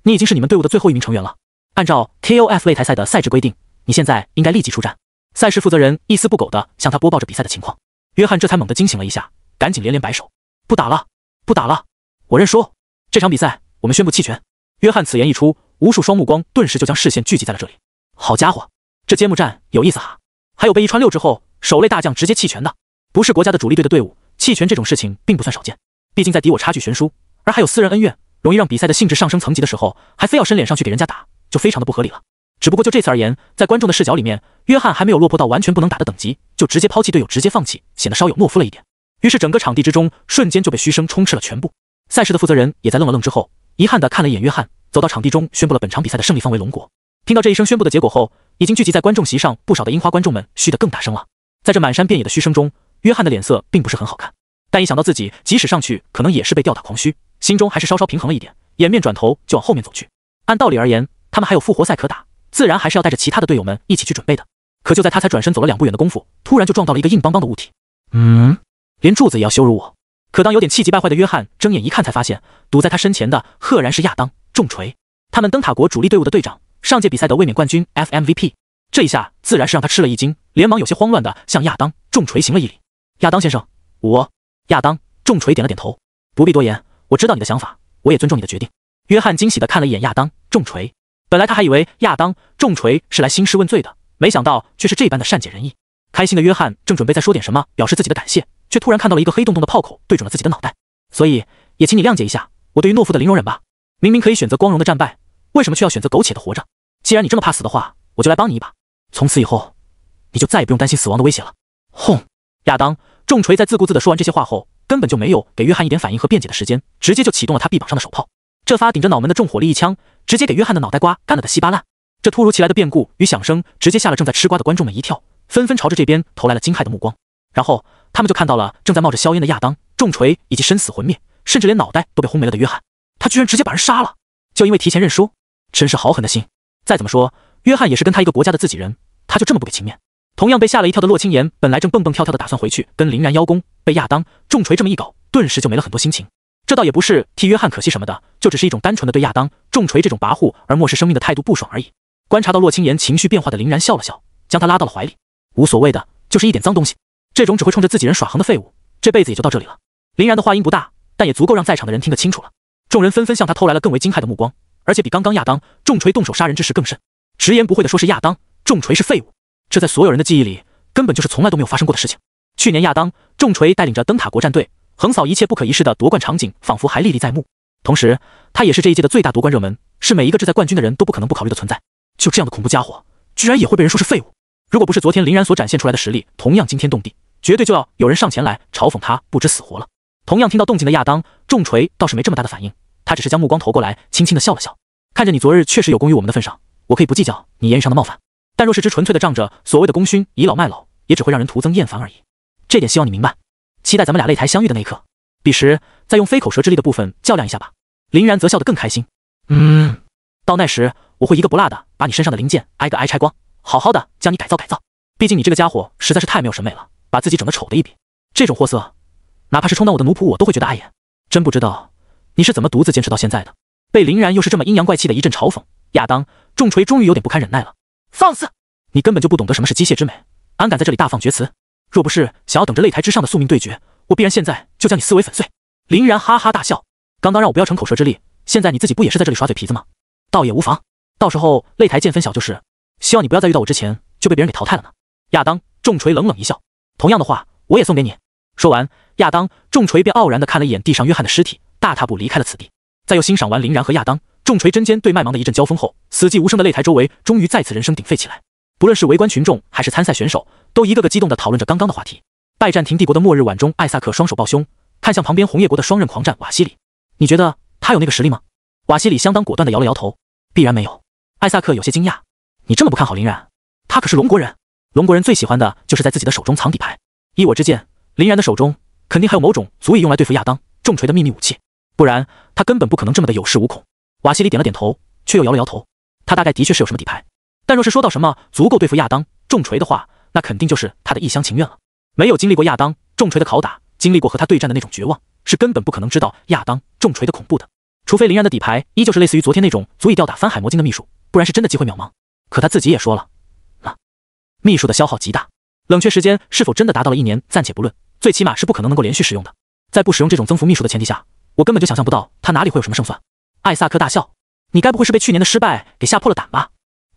你已经是你们队伍的最后1名成员了。按照 KOF 擂台赛的赛制规定，你现在应该立即出战。”赛事负责人一丝不苟地向他播报着比赛的情况。约翰这才猛地惊醒了一下，赶紧连连摆手：“不打了，不打了，我认输！这场比赛我们宣布弃权。”约翰此言一出，无数双目光顿时就将视线聚集在了这里。好家伙，这揭幕战有意思哈！还有被1穿6之后首类大将直接弃权的，不是国家的主力队的队伍，弃权这种事情并不算少见。毕竟在敌我差距悬殊，而还有私人恩怨，容易让比赛的性质上升层级的时候，还非要伸脸上去给人家打，就非常的不合理了。只不过就这次而言，在观众的视角里面，约翰还没有落魄到完全不能打的等级，就直接抛弃队友，直接放弃，显得稍有懦夫了一点。于是整个场地之中瞬间就被嘘声充斥了全部。赛事的负责人也在愣了愣之后，遗憾地看了一眼约翰，走到场地中宣布了本场比赛的胜利方为龙国。听到这一声宣布的结果后，已经聚集在观众席上不少的樱花观众们嘘得更大声了。在这满山遍野的嘘声中，约翰的脸色并不是很好看，但一想到自己即使上去可能也是被吊打狂嘘，心中还是稍稍平衡了一点，掩面转头就往后面走去。按道理而言，他们还有复活赛可打，自然还是要带着其他的队友们一起去准备的。可就在他才转身走了2步远的功夫，突然就撞到了一个硬邦邦的物体。连柱子也要羞辱我？可当有点气急败坏的约翰睁眼一看，才发现堵在他身前的赫然是亚当重锤，他们灯塔国主力队伍的队长，上届比赛的卫冕冠军 FMVP。这一下自然是让他吃了一惊，连忙有些慌乱的向亚当重锤行了一礼。亚当先生，亚当重锤点了点头，不必多言，我知道你的想法，我也尊重你的决定。约翰惊喜地看了一眼亚当重锤，本来他还以为亚当重锤是来兴师问罪的，没想到却是这般的善解人意。开心的约翰正准备再说点什么表示自己的感谢，却突然看到了一个黑洞洞的炮口对准了自己的脑袋。所以也请你谅解一下我对于懦夫的零容忍吧。明明可以选择光荣的战败，为什么却要选择苟且的活着？既然你这么怕死的话，我就来帮你一把。从此以后，你就再也不用担心死亡的威胁了。轰！亚当重锤在自顾自地说完这些话后，根本就没有给约翰一点反应和辩解的时间，直接就启动了他臂膀上的手炮。这发顶着脑门的重火力一枪，直接给约翰的脑袋瓜干了个稀巴烂。这突如其来的变故与响声直接吓了正在吃瓜的观众们一跳，纷纷朝着这边投来了惊骇的目光。然后他们就看到了正在冒着硝烟的亚当、重锤以及身死魂灭，甚至连脑袋都被轰没了的约翰。他居然直接把人杀了，就因为提前认输，真是好狠的心。再怎么说，约翰也是跟他一个国家的自己人，他就这么不给情面？同样被吓了一跳的洛青言，本来正蹦蹦跳跳的打算回去跟林然邀功，被亚当、重锤这么一搞，顿时就没了很多心情。这倒也不是替约翰可惜什么的，就只是一种单纯的对亚当、重锤这种跋扈而漠视生命的态度不爽而已。观察到洛青言情绪变化的林然笑了笑，将他拉到了怀里。无所谓的，就是一点脏东西，这种只会冲着自己人耍横的废物，这辈子也就到这里了。林然的话音不大，但也足够让在场的人听得清楚了。众人纷纷向他投来了更为惊骇的目光，而且比刚刚亚当、重锤动手杀人之时更甚，直言不讳地说是亚当、重锤是废物。这在所有人的记忆里根本就是从来都没有发生过的事情。去年亚当、重锤带领着灯塔国战队横扫一切不可一世的夺冠场景，仿佛还历历在目。同时，他也是这一届的最大夺冠热门，是每一个志在冠军的人都不可能不考虑的存在。就这样的恐怖家伙，居然也会被人说是废物。如果不是昨天林然所展现出来的实力同样惊天动地，绝对就要有人上前来嘲讽他不知死活了。同样听到动静的亚当、重锤倒是没这么大的反应，他只是将目光投过来，轻轻地笑了笑。看着你昨日确实有功于我们的份上，我可以不计较你言语上的冒犯，但若是只纯粹的仗着所谓的功勋倚老卖老，也只会让人徒增厌烦而已。这点希望你明白。期待咱们俩擂台相遇的那一刻，彼时再用非口舌之力的部分较量一下吧。林然则笑得更开心。到那时我会一个不落的把你身上的零件挨个挨拆光，好好的将你改造改造。毕竟你这个家伙实在是太没有审美了，把自己整得丑的一笔，这种货色，哪怕是充当我的奴仆我都会觉得碍眼。真不知道你是怎么独自坚持到现在的。被林然又是这么阴阳怪气的一阵嘲讽，亚当、重锤终于有点不堪忍耐了。放肆！你根本就不懂得什么是机械之美，安敢在这里大放厥词？若不是想要等着擂台之上的宿命对决，我必然现在就将你撕为粉碎。林然哈哈大笑，刚刚让我不要逞口舌之力，现在你自己不也是在这里耍嘴皮子吗？倒也无妨，到时候擂台见分晓就是。希望你不要在遇到我之前就被别人给淘汰了呢。亚当、重锤冷冷一笑，同样的话我也送给你。说完，亚当、重锤便傲然地看了一眼地上约翰的尸体，大踏步离开了此地。在又欣赏完林然和亚当、重锤针尖对麦芒的一阵交锋后，死寂无声的擂台周围终于再次人声鼎沸起来。不论是围观群众还是参赛选手，都一个个激动地讨论着刚刚的话题。拜占庭帝国的末日晚中，艾萨克双手抱胸，看向旁边红叶国的双刃狂战瓦西里。你觉得他有那个实力吗？瓦西里相当果断地摇了摇头，必然没有。艾萨克有些惊讶，你这么不看好林然？他可是龙国人，龙国人最喜欢的就是在自己的手中藏底牌。依我之见，林然的手中肯定还有某种足以用来对付亚当、重锤的秘密武器，不然他根本不可能这么的有恃无恐。瓦西里点了点头，却又摇了摇头，他大概的确是有什么底牌，但若是说到什么足够对付亚当、重锤的话，那肯定就是他的一厢情愿了。没有经历过亚当、重锤的拷打，经历过和他对战的那种绝望，是根本不可能知道亚当、重锤的恐怖的。除非林然的底牌依旧是类似于昨天那种足以吊打翻海魔晶的秘术，不然是真的机会渺茫。可他自己也说了，秘术的消耗极大，冷却时间是否真的达到了1年暂且不论，最起码是不可能能够连续使用的。在不使用这种增幅秘术的前提下，我根本就想象不到他哪里会有什么胜算。艾萨克大笑，你该不会是被去年的失败给吓破了胆吧？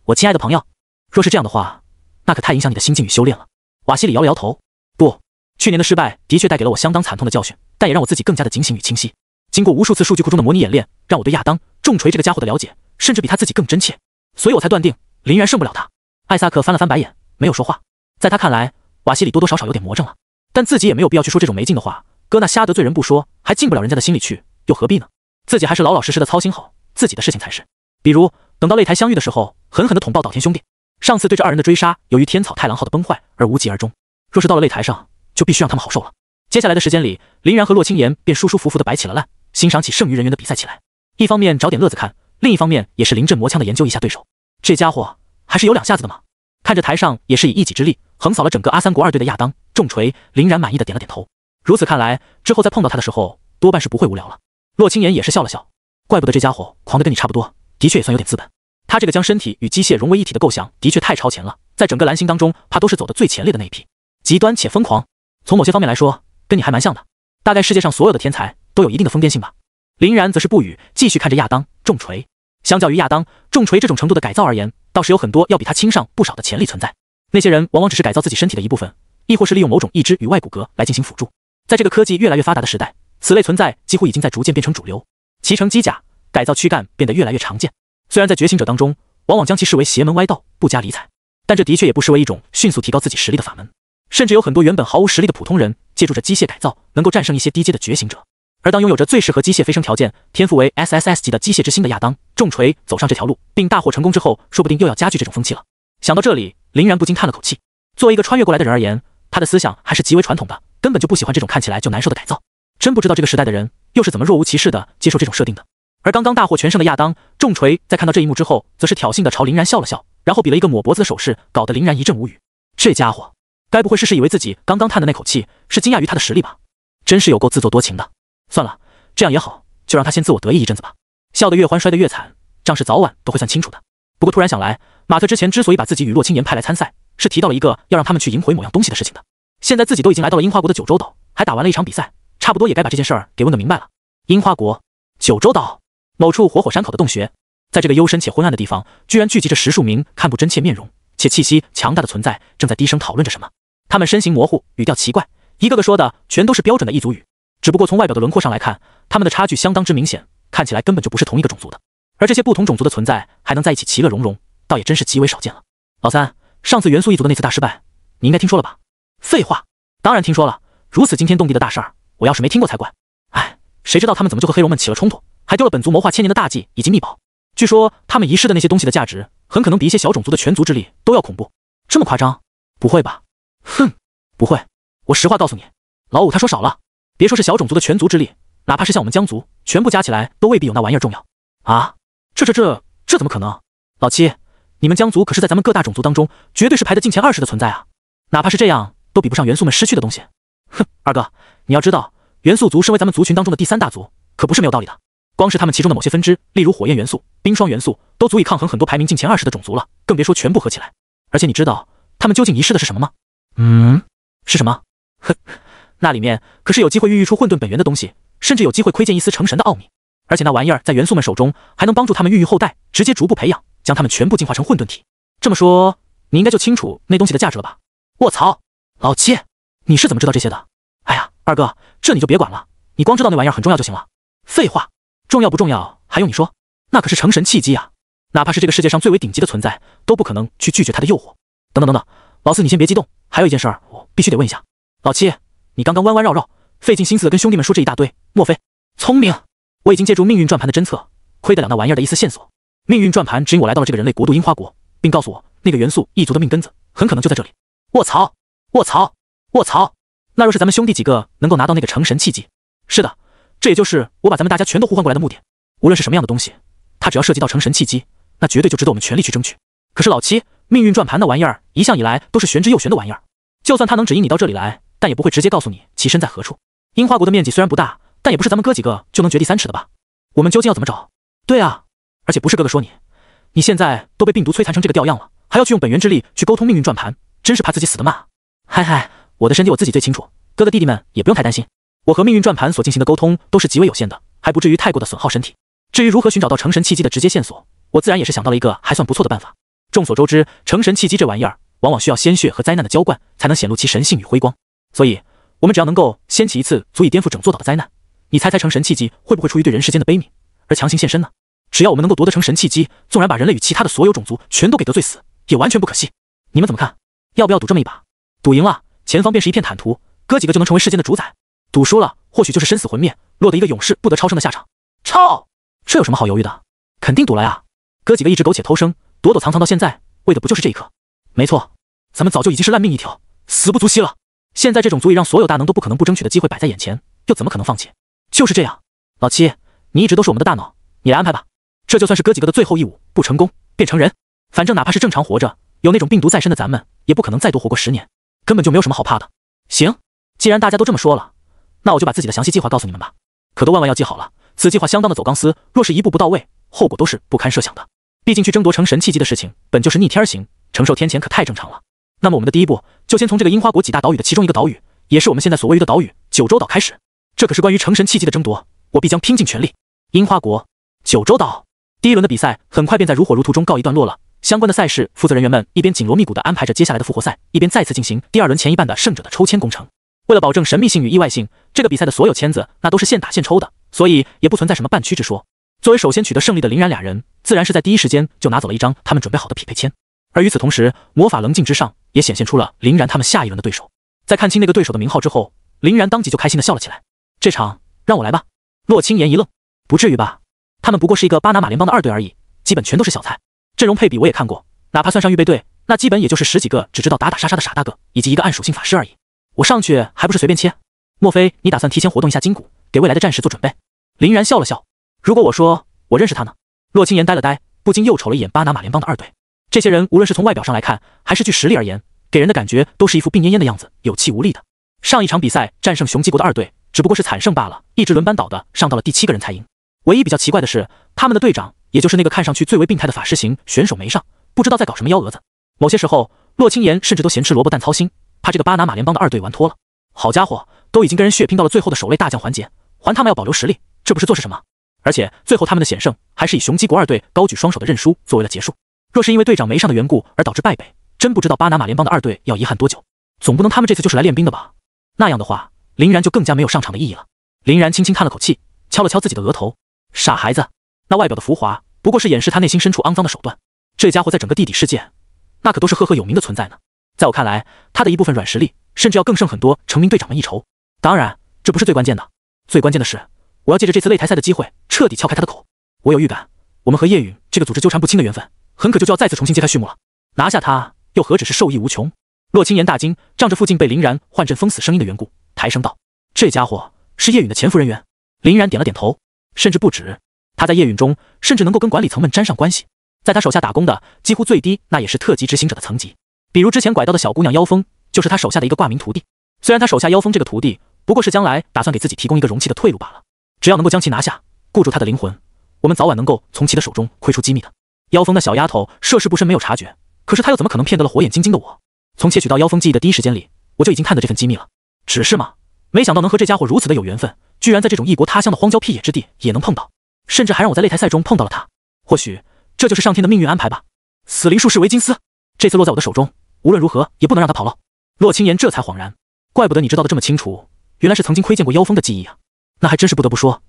我亲爱的朋友，若是这样的话，那可太影响你的心境与修炼了。瓦西里摇了摇头，不，去年的失败的确带给了我相当惨痛的教训，但也让我自己更加的警醒与清晰。经过无数次数据库中的模拟演练，让我对亚当、重锤这个家伙的了解，甚至比他自己更真切，所以我才断定林然胜不了他。艾萨克翻了翻白眼，没有说话。在他看来，瓦西里多多少少有点魔怔了，但自己也没有必要去说这种没劲的话，搁那瞎得罪人不说，还进不了人家的心里去，又何必呢？自己还是老老实实的操心好自己的事情才是。比如等到擂台相遇的时候，狠狠地捅爆岛田兄弟。上次对这二人的追杀，由于天草太郎号的崩坏而无疾而终，若是到了擂台上，就必须让他们好受了。接下来的时间里，林然和洛青言便舒舒服服地摆起了烂，欣赏起剩余人员的比赛起来。一方面找点乐子看，另一方面也是临阵磨枪的研究一下对手。这家伙还是有两下子的嘛。看着台上也是以一己之力横扫了整个阿三国2队的亚当、重锤，林然满意的点了点头。如此看来，之后再碰到他的时候，多半是不会无聊了。洛青言也是笑了笑，怪不得这家伙狂得跟你差不多，的确也算有点资本。他这个将身体与机械融为一体的构想，的确太超前了，在整个蓝星当中，怕都是走的最前列的那一批，极端且疯狂。从某些方面来说，跟你还蛮像的。大概世界上所有的天才都有一定的疯癫性吧。林然则是不语，继续看着亚当、重锤。相较于亚当、重锤这种程度的改造而言，倒是有很多要比他轻上不少的潜力存在。那些人往往只是改造自己身体的一部分，亦或是利用某种义肢与外骨骼来进行辅助。在这个科技越来越发达的时代，此类存在几乎已经在逐渐变成主流。骑乘机甲、改造躯干变得越来越常见。虽然在觉醒者当中，往往将其视为邪门歪道，不加理睬，但这的确也不失为一种迅速提高自己实力的法门。甚至有很多原本毫无实力的普通人，借助着机械改造，能够战胜一些低阶的觉醒者。而当拥有着最适合机械飞升条件、天赋为 SSS 级的机械之星的亚当重锤走上这条路，并大获成功之后，说不定又要加剧这种风气了。想到这里，林然不禁叹了口气。作为一个穿越过来的人而言，他的思想还是极为传统的，根本就不喜欢这种看起来就难受的改造。真不知道这个时代的人又是怎么若无其事的接受这种设定的。而刚刚大获全胜的亚当重锤在看到这一幕之后，则是挑衅的朝林然笑了笑，然后比了一个抹脖子的手势，搞得林然一阵无语。这家伙该不会是以为自己刚刚叹的那口气是惊讶于他的实力吧？真是有够自作多情的。算了，这样也好，就让他先自我得意一阵子吧。笑得越欢，摔得越惨，账是早晚都会算清楚的。不过突然想来，马特之前之所以把自己与洛青岩派来参赛，是提到了一个要让他们去赢回某样东西的事情的。现在自己都已经来到了樱花国的九州岛，还打完了一场比赛，差不多也该把这件事儿给问个明白了。樱花国九州岛某处活火山口的洞穴，在这个幽深且昏暗的地方，居然聚集着10数名看不真切面容且气息强大的存在，正在低声讨论着什么。他们身形模糊，语调奇怪，一个个说的全都是标准的异族语，只不过从外表的轮廓上来看，他们的差距相当之明显，看起来根本就不是同一个种族的。而这些不同种族的存在还能在一起其乐融融，倒也真是极为少见了。老三，上次元素一族的那次大失败，你应该听说了吧？废话，当然听说了，如此惊天动地的大事儿，我要是没听过才怪。哎，谁知道他们怎么就和黑龙们起了冲突，还丢了本族谋划千年的大计以及秘宝。据说他们遗失的那些东西的价值，很可能比一些小种族的全族之力都要恐怖。这么夸张？不会吧？哼，不会。我实话告诉你，老五他说少了，别说是小种族的全族之力，哪怕是像我们疆族，全部加起来都未必有那玩意儿重要啊！这怎么可能？老七，你们疆族可是在咱们各大种族当中绝对是排得进前20的存在啊！哪怕是这样，都比不上元素们失去的东西。哼，二哥，你要知道，元素族身为咱们族群当中的第3大族，可不是没有道理的。光是他们其中的某些分支，例如火焰元素、冰霜元素，都足以抗衡很多排名进前20的种族了，更别说全部合起来。而且你知道他们究竟遗失的是什么吗？是什么？哼，那里面可是有机会孕育出混沌本源的东西，甚至有机会窥见一丝成神的奥秘。而且那玩意儿在元素们手中，还能帮助他们孕育后代，直接逐步培养，将他们全部进化成混沌体。这么说，你应该就清楚那东西的价值了吧？卧槽，老七，你是怎么知道这些的？哎呀，二哥，这你就别管了，你光知道那玩意儿很重要就行了。废话，重要不重要还用你说？那可是成神契机啊，哪怕是这个世界上最为顶级的存在，都不可能去拒绝它的诱惑。等等，老四你先别激动，还有一件事儿，我必须得问一下。老七，你刚刚弯弯绕绕，费尽心思的跟兄弟们说这一大堆，莫非？聪明，我已经借助命运转盘的侦测，窥得了那玩意儿的一丝线索。命运转盘指引我来到了这个人类国度樱花国，并告诉我那个元素一族的命根子很可能就在这里。卧槽！那若是咱们兄弟几个能够拿到那个成神契机，是的，这也就是我把咱们大家全都呼唤过来的目的。无论是什么样的东西，它只要涉及到成神契机，那绝对就值得我们全力去争取。可是老七，命运转盘那玩意儿一向以来都是玄之又玄的玩意儿，就算它能指引你到这里来，但也不会直接告诉你其身在何处。樱花国的面积虽然不大，但也不是咱们哥几个就能掘地3尺的吧？我们究竟要怎么找？对啊，而且不是哥哥说你现在都被病毒摧残成这个调样了，还要去用本源之力去沟通命运转盘，真是怕自己死得慢。嗨，我的身体我自己最清楚，哥哥弟弟们也不用太担心，我和命运转盘所进行的沟通都是极为有限的，还不至于太过的损耗身体。至于如何寻找到成神契机的直接线索，我自然也是想到了一个还算不错的办法。众所周知，成神契机这玩意儿往往需要鲜血和灾难的浇灌，才能显露其神性与辉光。所以，我们只要能够掀起一次足以颠覆整座岛的灾难，你猜成神契机会不会出于对人世间的悲悯而强行现身呢？只要我们能够夺得成神契机，纵然把人类与其他的所有种族全都给得罪死，也完全不可惜。你们怎么看？要不要赌这么一把？赌赢了，前方便是一片坦途，哥几个就能成为世间的主宰；赌输了，或许就是生死魂灭，落得一个永世不得超生的下场。操！这有什么好犹豫的？肯定赌了呀！哥几个一直苟且偷生，躲躲藏藏到现在，为的不就是这一刻？没错，咱们早就已经是烂命一条，死不足惜了。现在这种足以让所有大能都不可能不争取的机会摆在眼前，又怎么可能放弃？就是这样，老七，你一直都是我们的大脑，你来安排吧。这就算是哥几个的最后一舞，不成功便成人。反正哪怕是正常活着，有那种病毒在身的咱们，也不可能再多活过10年，根本就没有什么好怕的。行，既然大家都这么说了，那我就把自己的详细计划告诉你们吧。可都万万要记好了，此计划相当的走钢丝，若是一步不到位，后果都是不堪设想的。毕竟去争夺成神契机的事情，本就是逆天行，承受天谴可太正常了。那么我们的第一步，就先从这个樱花国几大岛屿的其中一个岛屿，也是我们现在所位于的岛屿九州岛开始。这可是关于成神契机的争夺，我必将拼尽全力。樱花国九州岛第一轮的比赛很快便在如火如荼中告一段落了。相关的赛事负责人员们一边紧锣密鼓地安排着接下来的复活赛，一边再次进行第2轮前一半的胜者的抽签工程。为了保证神秘性与意外性，这个比赛的所有签子那都是现打现抽的，所以也不存在什么半区之说。作为首先取得胜利的林然俩人，自然是在第一时间就拿走了一张他们准备好的匹配签。而与此同时，魔法棱镜之上也显现出了林然他们下一轮的对手。在看清那个对手的名号之后，林然当即就开心地笑了起来。这场让我来吧。洛青言一愣，不至于吧？他们不过是一个巴拿马联邦的二队而已，基本全都是小菜。阵容配比我也看过，哪怕算上预备队，那基本也就是10几个只知道打打杀杀的傻大个，以及一个暗属性法师而已。我上去还不是随便切？莫非你打算提前活动一下筋骨，给未来的战士做准备？林然笑了笑。如果我说我认识他呢？洛青言呆了呆，不禁又瞅了一眼巴拿马联邦的二队。这些人无论是从外表上来看，还是据实力而言，给人的感觉都是一副病恹恹的样子，有气无力的。上一场比赛战胜雄鸡国的二队，只不过是惨胜罢了，一直轮班倒的，上到了第7个人才赢。唯一比较奇怪的是，他们的队长，也就是那个看上去最为病态的法师型选手没上，不知道在搞什么幺蛾子。某些时候，洛青言甚至都嫌吃萝卜淡操心，怕这个巴拿马联邦的二队玩脱了。好家伙，都已经跟人血拼到了最后的守卫大将环节，还他们要保留实力，这不是做是什么？而且最后他们的险胜，还是以雄鸡国二队高举双手的认输作为了结束。若是因为队长没上的缘故而导致败北，真不知道巴拿马联邦的二队要遗憾多久。总不能他们这次就是来练兵的吧？那样的话，林然就更加没有上场的意义了。林然轻轻叹了口气，敲了敲自己的额头。傻孩子，那外表的浮华不过是掩饰他内心深处肮脏的手段。这家伙在整个地底世界，那可都是赫赫有名的存在呢。在我看来，他的一部分软实力，甚至要更胜很多成名队长们一筹。当然，这不是最关键的，最关键的是，我要借着这次擂台赛的机会，彻底撬开他的口。我有预感，我们和叶允这个组织纠缠不清的缘分，很可就要再次重新揭开序幕了。拿下他，又何止是受益无穷？洛青言大惊，仗着附近被林然唤阵封死声音的缘故，抬声道：“这家伙是叶允的潜伏人员。”林然点了点头，甚至不止，他在叶允中甚至能够跟管理层们沾上关系。在他手下打工的，几乎最低那也是特级执行者的层级。比如之前拐到的小姑娘妖风，就是他手下的一个挂名徒弟。虽然他手下妖风这个徒弟不过是将来打算给自己提供一个容器的退路罢了，只要能够将其拿下，固住他的灵魂，我们早晚能够从其的手中窥出机密的。妖风那小丫头涉世不深没有察觉，可是他又怎么可能骗得了火眼金睛的我？从窃取到妖风记忆的第一时间里，我就已经探得这份机密了。只是嘛，没想到能和这家伙如此的有缘分，居然在这种异国他乡的荒郊僻野之地也能碰到，甚至还让我在擂台赛中碰到了他。或许这就是上天的命运安排吧。死灵术士维金斯，这次落在我的手中，无论如何也不能让他跑了。洛青言这才恍然，怪不得你知道的这么清楚，原来是曾经窥见过妖风的记忆啊。那还真是不得不说，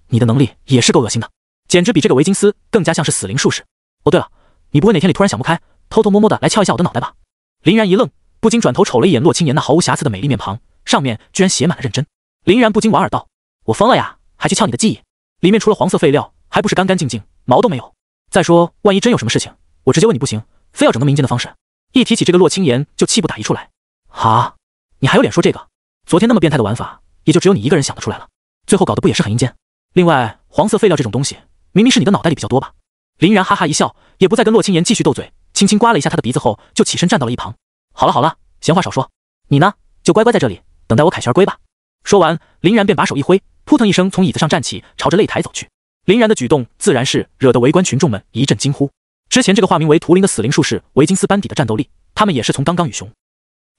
你的能力也是够恶心的，简直比这个维金斯更加像是死灵术士。哦对了，你不会哪天里突然想不开，偷偷摸摸的来敲一下我的脑袋吧？林然一愣，不禁转头瞅了一眼洛青言那毫无瑕疵的美丽面庞，上面居然写满了认真。林然不禁莞尔道：“我疯了呀，还去撬你的记忆？里面除了黄色废料，还不是干干净净，毛都没有。再说，万一真有什么事情，我直接问你不行，非要整个民间的方式。”一提起这个洛青言，就气不打一处来。哈，你还有脸说这个？昨天那么变态的玩法，也就只有你一个人想得出来了，最后搞得不也是很阴间？另外，黄色废料这种东西，明明是你的脑袋里比较多吧？林然哈哈一笑，也不再跟洛青言继续斗嘴，轻轻刮了一下他的鼻子后，就起身站到了一旁。好了好了，闲话少说，你呢，就乖乖在这里等待我凯旋而归吧。说完，林然便把手一挥，扑腾一声从椅子上站起，朝着擂台走去。林然的举动自然是惹得围观群众们一阵惊呼。之前这个化名为图灵的死灵术士维金斯班底的战斗力，他们也是从刚刚与熊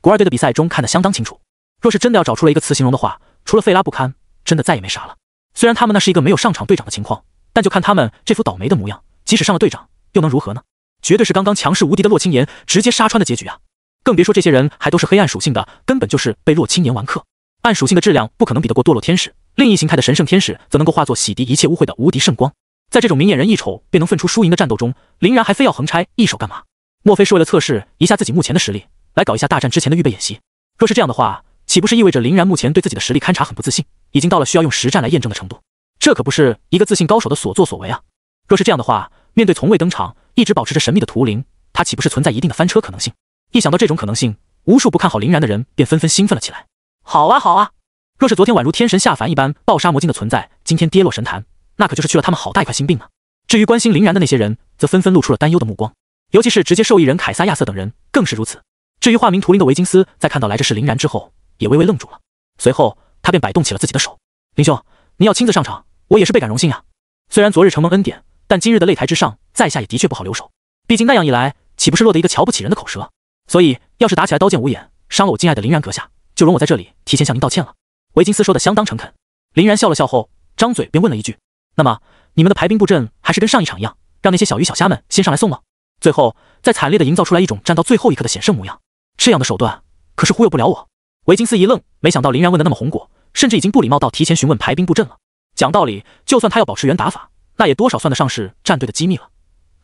国二队的比赛中看得相当清楚。若是真的要找出了一个词形容的话，除了费拉不堪，真的再也没啥了。虽然他们那是一个没有上场队长的情况，但就看他们这副倒霉的模样，即使上了队长，又能如何呢？绝对是刚刚强势无敌的洛青言直接杀穿的结局啊！更别说这些人还都是黑暗属性的，根本就是被洛青言玩克。暗属性的质量不可能比得过堕落天使，另一形态的神圣天使则能够化作洗涤一切污秽的无敌圣光。在这种明眼人一瞅便能分出输赢的战斗中，林然还非要横拆一手干嘛？莫非是为了测试一下自己目前的实力，来搞一下大战之前的预备演习？若是这样的话，岂不是意味着林然目前对自己的实力勘察很不自信，已经到了需要用实战来验证的程度？这可不是一个自信高手的所作所为啊！若是这样的话，面对从未登场、一直保持着神秘的图灵，他岂不是存在一定的翻车可能性？一想到这种可能性，无数不看好林然的人便纷纷兴奋了起来。好啊好啊！若是昨天宛如天神下凡一般爆杀魔镜的存在，今天跌落神坛，那可就是去了他们好大一块心病呢。至于关心林然的那些人，则纷纷露出了担忧的目光，尤其是直接受益人凯撒亚瑟等人更是如此。至于化名图灵的维金斯，在看到来着是林然之后，也微微愣住了。随后他便摆动起了自己的手：“林兄，你要亲自上场，我也是倍感荣幸啊。虽然昨日承蒙恩典，但今日的擂台之上，在下也的确不好留手。毕竟那样一来，岂不是落得一个瞧不起人的口舌？所以要是打起来刀剑无眼，伤了我敬爱的林然阁下，就容我在这里提前向您道歉了。”维金斯说的相当诚恳。林然笑了笑后，张嘴便问了一句：“那么你们的排兵布阵还是跟上一场一样，让那些小鱼小虾们先上来送吗？最后再惨烈的营造出来一种战到最后一刻的险胜模样，这样的手段可是忽悠不了我。”维金斯一愣，没想到林然问的那么红果，甚至已经不礼貌到提前询问排兵布阵了。讲道理，就算他要保持原打法，那也多少算得上是战队的机密了。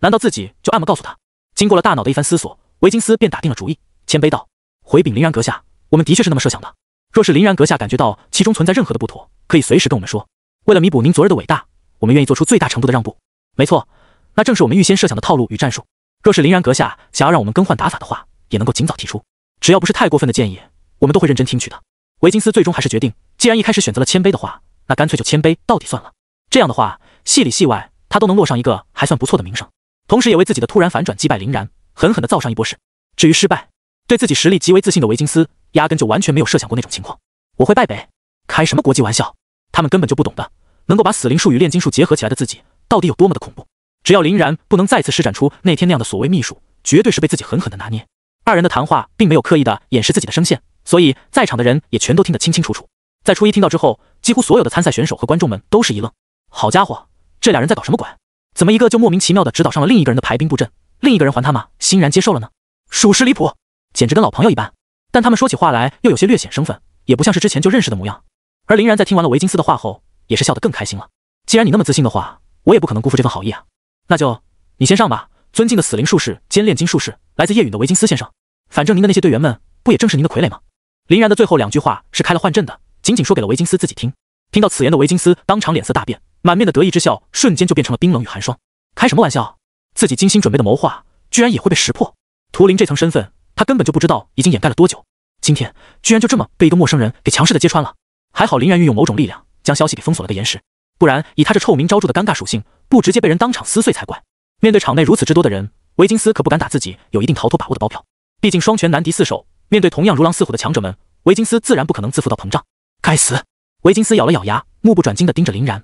难道自己就暗默告诉他？经过了大脑的一番思索，维金斯便打定了主意，谦卑道：“回禀林然阁下，我们的确是那么设想的。若是林然阁下感觉到其中存在任何的不妥，可以随时跟我们说。为了弥补您昨日的伟大，我们愿意做出最大程度的让步。没错，那正是我们预先设想的套路与战术。若是林然阁下想要让我们更换打法的话，也能够尽早提出，只要不是太过分的建议，我们都会认真听取的。维金斯最终还是决定，既然一开始选择了谦卑的话，那干脆就谦卑到底算了。这样的话，戏里戏外他都能落上一个还算不错的名声，同时也为自己的突然反转击败林然狠狠地造上一波势。至于失败，对自己实力极为自信的维金斯压根就完全没有设想过那种情况。我会败北？开什么国际玩笑？他们根本就不懂的，能够把死灵术与炼金术结合起来的自己到底有多么的恐怖。只要林然不能再次施展出那天那样的所谓秘术，绝对是被自己狠狠的拿捏。二人的谈话并没有刻意的掩饰自己的声线，所以在场的人也全都听得清清楚楚。在初一听到之后，几乎所有的参赛选手和观众们都是一愣。好家伙，这俩人在搞什么鬼？怎么一个就莫名其妙的指导上了另一个人的排兵布阵，另一个人还他妈欣然接受了呢？属实离谱，简直跟老朋友一般。但他们说起话来又有些略显生分，也不像是之前就认识的模样。而林然在听完了维金斯的话后，也是笑得更开心了。既然你那么自信的话，我也不可能辜负这份好意啊。那就你先上吧，尊敬的死灵术士兼炼金术士，来自夜陨的维金斯先生。反正您的那些队员们不也正是您的傀儡吗？林然的最后两句话是开了换阵的，仅仅说给了维金斯自己听。听到此言的维金斯当场脸色大变，满面的得意之笑瞬间就变成了冰冷与寒霜。开什么玩笑？自己精心准备的谋划居然也会被识破？图灵这层身份他根本就不知道已经掩盖了多久，今天居然就这么被一个陌生人给强势的揭穿了。还好林然运用某种力量将消息给封锁了个严实，不然以他这臭名昭著的尴尬属性，不直接被人当场撕碎才怪。面对场内如此之多的人，维金斯可不敢打自己有一定逃脱把握的包票，毕竟双拳难敌四手，面对同样如狼似虎的强者们，维金斯自然不可能自负到膨胀。该死！维金斯咬了咬牙，目不转睛地盯着林然。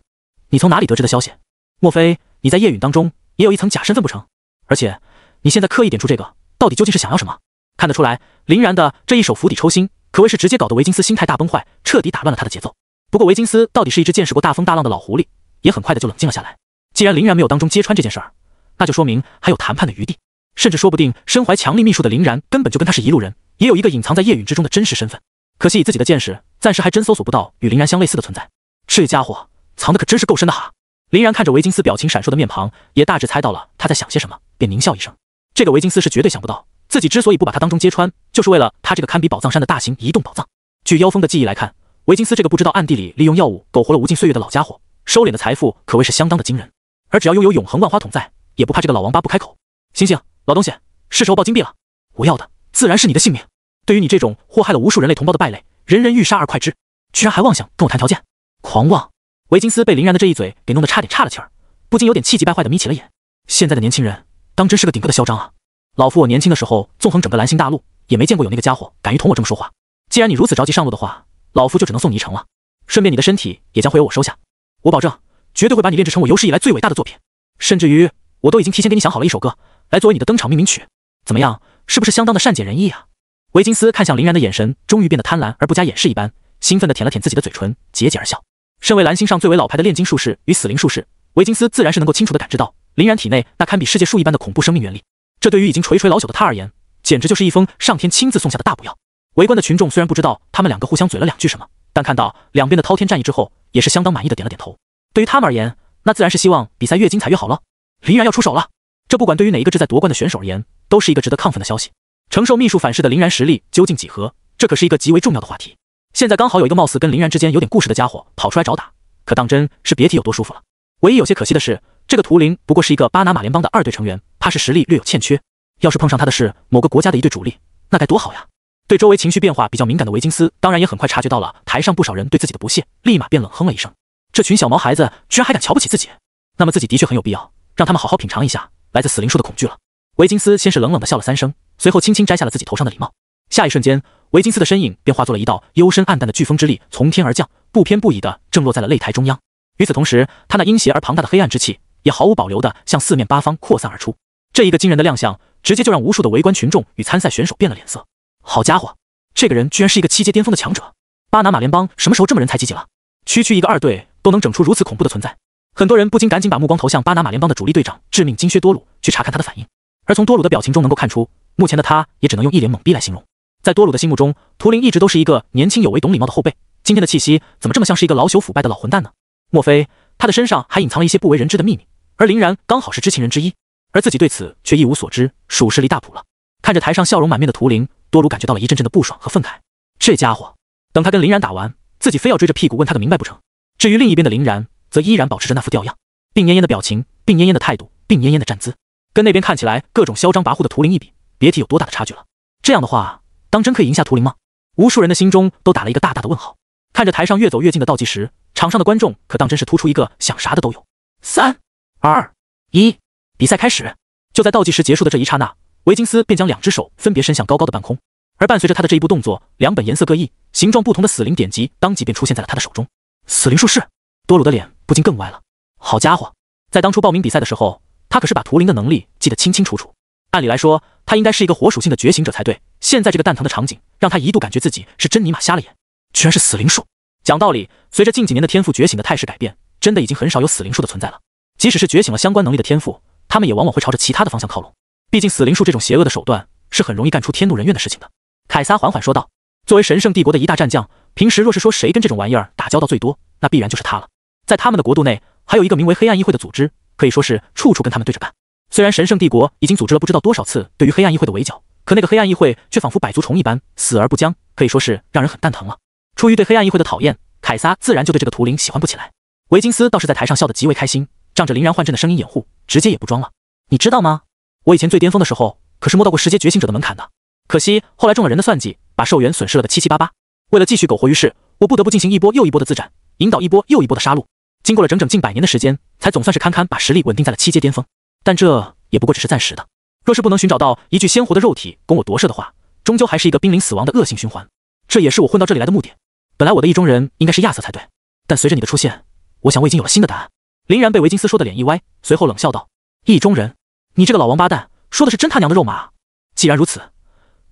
你从哪里得知的消息？莫非你在夜陨当中也有一层假身份不成？而且你现在刻意点出这个，到底究竟是想要什么？看得出来，林然的这一手釜底抽薪，可谓是直接搞得维金斯心态大崩坏，彻底打乱了他的节奏。不过维金斯到底是一只见识过大风大浪的老狐狸，也很快的就冷静了下来。既然林然没有当中揭穿这件事儿，那就说明还有谈判的余地，甚至说不定身怀强力秘术的林然根本就跟他是一路人，也有一个隐藏在夜陨之中的真实身份。可惜以自己的见识，暂时还真搜索不到与林然相类似的存在。这家伙藏的可真是够深的哈！林然看着维金斯表情闪烁的面庞，也大致猜到了他在想些什么，便狞笑一声。这个维金斯是绝对想不到，自己之所以不把他当中揭穿，就是为了他这个堪比宝藏山的大型移动宝藏。据妖风的记忆来看，维金斯这个不知道暗地里利用药物苟活了无尽岁月的老家伙，收敛的财富可谓是相当的惊人。而只要拥有永恒万花筒在，也不怕这个老王八不开口。醒醒，老东西，是时候报金币了。我要的自然是你的性命。对于你这种祸害了无数人类同胞的败类，人人欲杀而快之，居然还妄想跟我谈条件，狂妄！维金斯被林然的这一嘴给弄得差点岔了气儿，不禁有点气急败坏的眯起了眼。现在的年轻人当真是个顶个的嚣张啊！老夫我年轻的时候纵横整个蓝星大陆，也没见过有那个家伙敢于同我这么说话。既然你如此着急上路的话，老夫就只能送你一程了。顺便你的身体也将会由我收下，我保证绝对会把你炼制成我有史以来最伟大的作品，甚至于我都已经提前给你想好了一首歌，来作为你的登场命名曲。怎么样，是不是相当的善解人意啊？维金斯看向林然的眼神终于变得贪婪而不加掩饰一般，兴奋地舔了舔自己的嘴唇，桀桀而笑。身为蓝星上最为老牌的炼金术士与死灵术士，维金斯自然是能够清楚地感知到林然体内那堪比世界树一般的恐怖生命原力。这对于已经垂垂老朽的他而言，简直就是一封上天亲自送下的大补药。围观的群众虽然不知道他们两个互相嘴了两句什么，但看到两边的滔天战役之后，也是相当满意的点了点头。对于他们而言，那自然是希望比赛越精彩越好了。林然要出手了，这不管对于哪一个志在夺冠的选手而言，都是一个值得亢奋的消息。承受秘术反噬的林然实力究竟几何，这可是一个极为重要的话题。现在刚好有一个貌似跟林然之间有点故事的家伙跑出来找打，可当真是别提有多舒服了。唯一有些可惜的是，这个图灵不过是一个巴拿马联邦的二队成员，怕是实力略有欠缺。要是碰上他的是某个国家的一队主力，那该多好呀！对周围情绪变化比较敏感的维金斯，当然也很快察觉到了台上不少人对自己的不屑，立马便冷哼了一声。这群小毛孩子居然还敢瞧不起自己，那么自己的确很有必要让他们好好品尝一下来自死灵术的恐惧了。维金斯先是冷冷地笑了3声，随后轻轻摘下了自己头上的礼帽。下一瞬间，维金斯的身影便化作了一道幽深暗淡的飓风之力从天而降，不偏不倚地正落在了擂台中央。与此同时，他那阴邪而庞大的黑暗之气也毫无保留地向四面八方扩散而出。这一个惊人的亮相，直接就让无数的围观群众与参赛选手变了脸色。好家伙，这个人居然是一个7阶巅峰的强者！巴拿马联邦什么时候这么人才济济了？区区一个二队都能整出如此恐怖的存在，很多人不禁赶紧把目光投向巴拿马联邦的主力队长致命金靴多鲁，去查看他的反应。而从多鲁的表情中能够看出，目前的他也只能用一脸懵逼来形容。在多鲁的心目中，图灵一直都是一个年轻有为、懂礼貌的后辈，今天的气息怎么这么像是一个老朽腐败的老混蛋呢？莫非他的身上还隐藏了一些不为人知的秘密？而林然刚好是知情人之一，而自己对此却一无所知，属实离大谱了。看着台上笑容满面的图灵，多鲁感觉到了一阵阵的不爽和愤慨。这家伙，等他跟林然打完，自己非要追着屁股问他个明白不成？至于另一边的林然，则依然保持着那副吊样，病恹恹的表情，病恹恹的态度，病恹恹的站姿，跟那边看起来各种嚣张跋扈的图灵一比，别提有多大的差距了。这样的话，当真可以赢下图灵吗？无数人的心中都打了一个大大的问号。看着台上越走越近的倒计时，场上的观众可当真是突出一个想啥的都有。3、2、1，比赛开始。就在倒计时结束的这一刹那，维金斯便将2只手分别伸向高高的半空，而伴随着他的这一步动作，2本颜色各异、形状不同的死灵典籍当即便出现在了他的手中。死灵术士，多鲁的脸不禁更歪了。好家伙，在当初报名比赛的时候，他可是把图灵的能力记得清清楚楚。按理来说，他应该是一个火属性的觉醒者才对。现在这个蛋疼的场景，让他一度感觉自己是真尼玛瞎了眼，居然是死灵术。讲道理，随着近几年的天赋觉醒的态势改变，真的已经很少有死灵术的存在了。即使是觉醒了相关能力的天赋，他们也往往会朝着其他的方向靠拢。毕竟死灵术这种邪恶的手段，是很容易干出天怒人怨的事情的。凯撒缓缓说道：“作为神圣帝国的一大战将，平时若是说谁跟这种玩意儿打交道最多，那必然就是他了。在他们的国度内，还有一个名为黑暗议会的组织，可以说是处处跟他们对着干。虽然神圣帝国已经组织了不知道多少次对于黑暗议会的围剿，可那个黑暗议会却仿佛百足虫一般，死而不僵，可以说是让人很蛋疼了。出于对黑暗议会的讨厌，凯撒自然就对这个图灵喜欢不起来。维金斯倒是在台上笑得极为开心，仗着灵然换阵的声音掩护，直接也不装了。你知道吗？我以前最巅峰的时候，可是摸到过世界觉醒者的门槛的。可惜后来中了人的算计，把寿元损失了个七七八八。为了继续苟活于世，我不得不进行一波又一波的自斩，引导一波又一波的杀戮。经过了整整近100年的时间，才总算是堪堪把实力稳定在了7阶巅峰。但这也不过只是暂时的。若是不能寻找到一具鲜活的肉体供我夺舍的话，终究还是一个濒临死亡的恶性循环。这也是我混到这里来的目的。本来我的意中人应该是亚瑟才对，但随着你的出现，我想我已经有了新的答案。林然被维金斯说的脸一歪，随后冷笑道：“意中人？你这个老王八蛋，说的是真他娘的肉麻啊！既然如此，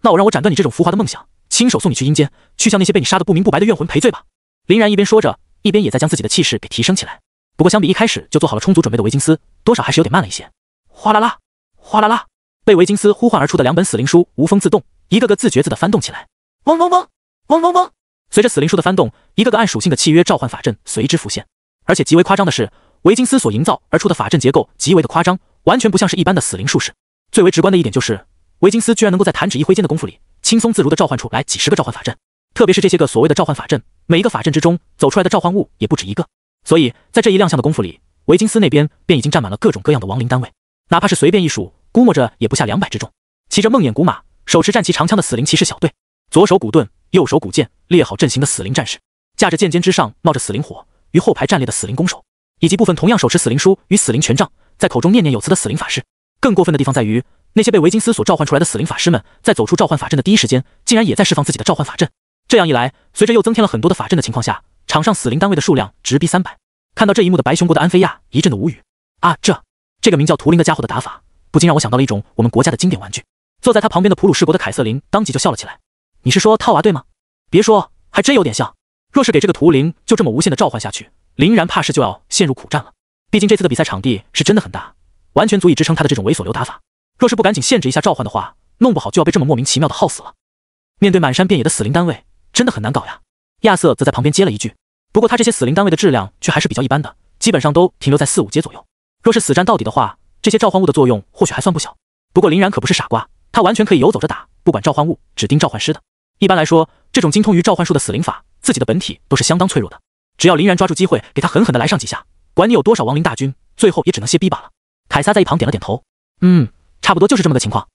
那我让我斩断你这种浮华的梦想，亲手送你去阴间，去向那些被你杀得不明不白的怨魂赔罪吧。”林然一边说着，一边也在将自己的气势给提升起来。不过相比一开始就做好了充足准备的维金斯，多少还是有点慢了一些。哗啦啦，哗啦啦，被维金斯呼唤而出的2本死灵书无风自动，一个个自觉自地翻动起来。嗡嗡嗡，嗡嗡嗡。随着死灵书的翻动，一个个按属性的契约召唤法阵随之浮现。而且极为夸张的是，维金斯所营造而出的法阵结构极为的夸张，完全不像是一般的死灵术士。最为直观的一点就是，维金斯居然能够在弹指一挥间的功夫里，轻松自如地召唤出来几十个召唤法阵。特别是这些个所谓的召唤法阵，每一个法阵之中走出来的召唤物也不止一个。所以在这一亮相的功夫里，维金斯那边便已经站满了各种各样的亡灵单位，哪怕是随便一数，估摸着也不下200之众。骑着梦魇古马，手持战旗长枪的死灵骑士小队，左手古盾，右手古剑，列好阵型的死灵战士，驾着剑尖之上冒着死灵火，于后排站立的死灵弓手，以及部分同样手持死灵书与死灵权杖，在口中念念有词的死灵法师。更过分的地方在于，那些被维金斯所召唤出来的死灵法师们，在走出召唤法阵的第一时间，竟然也在释放自己的召唤法阵。这样一来，随着又增添了很多的法阵的情况下，场上死灵单位的数量直逼300。看到这一幕的白熊国的安菲亚一阵的无语啊，这个名叫图灵的家伙的打法，不禁让我想到了一种我们国家的经典玩具。坐在他旁边的普鲁士国的凯瑟琳当即就笑了起来。你是说套娃对吗？别说，还真有点像。若是给这个图灵就这么无限的召唤下去，林然怕是就要陷入苦战了。毕竟这次的比赛场地是真的很大，完全足以支撑他的这种猥琐流打法。若是不赶紧限制一下召唤的话，弄不好就要被这么莫名其妙的耗死了。面对满山遍野的死灵单位，真的很难搞呀。亚瑟则在旁边接了一句，不过他这些死灵单位的质量却还是比较一般的，基本上都停留在4、5阶左右。若是死战到底的话，这些召唤物的作用或许还算不小。不过林然可不是傻瓜，他完全可以游走着打，不管召唤物，只盯召唤师的。一般来说，这种精通于召唤术的死灵法，自己的本体都是相当脆弱的。只要林然抓住机会，给他狠狠的来上几下，管你有多少亡灵大军，最后也只能歇逼罢了。凯撒在一旁点了点头，差不多就是这么个情况。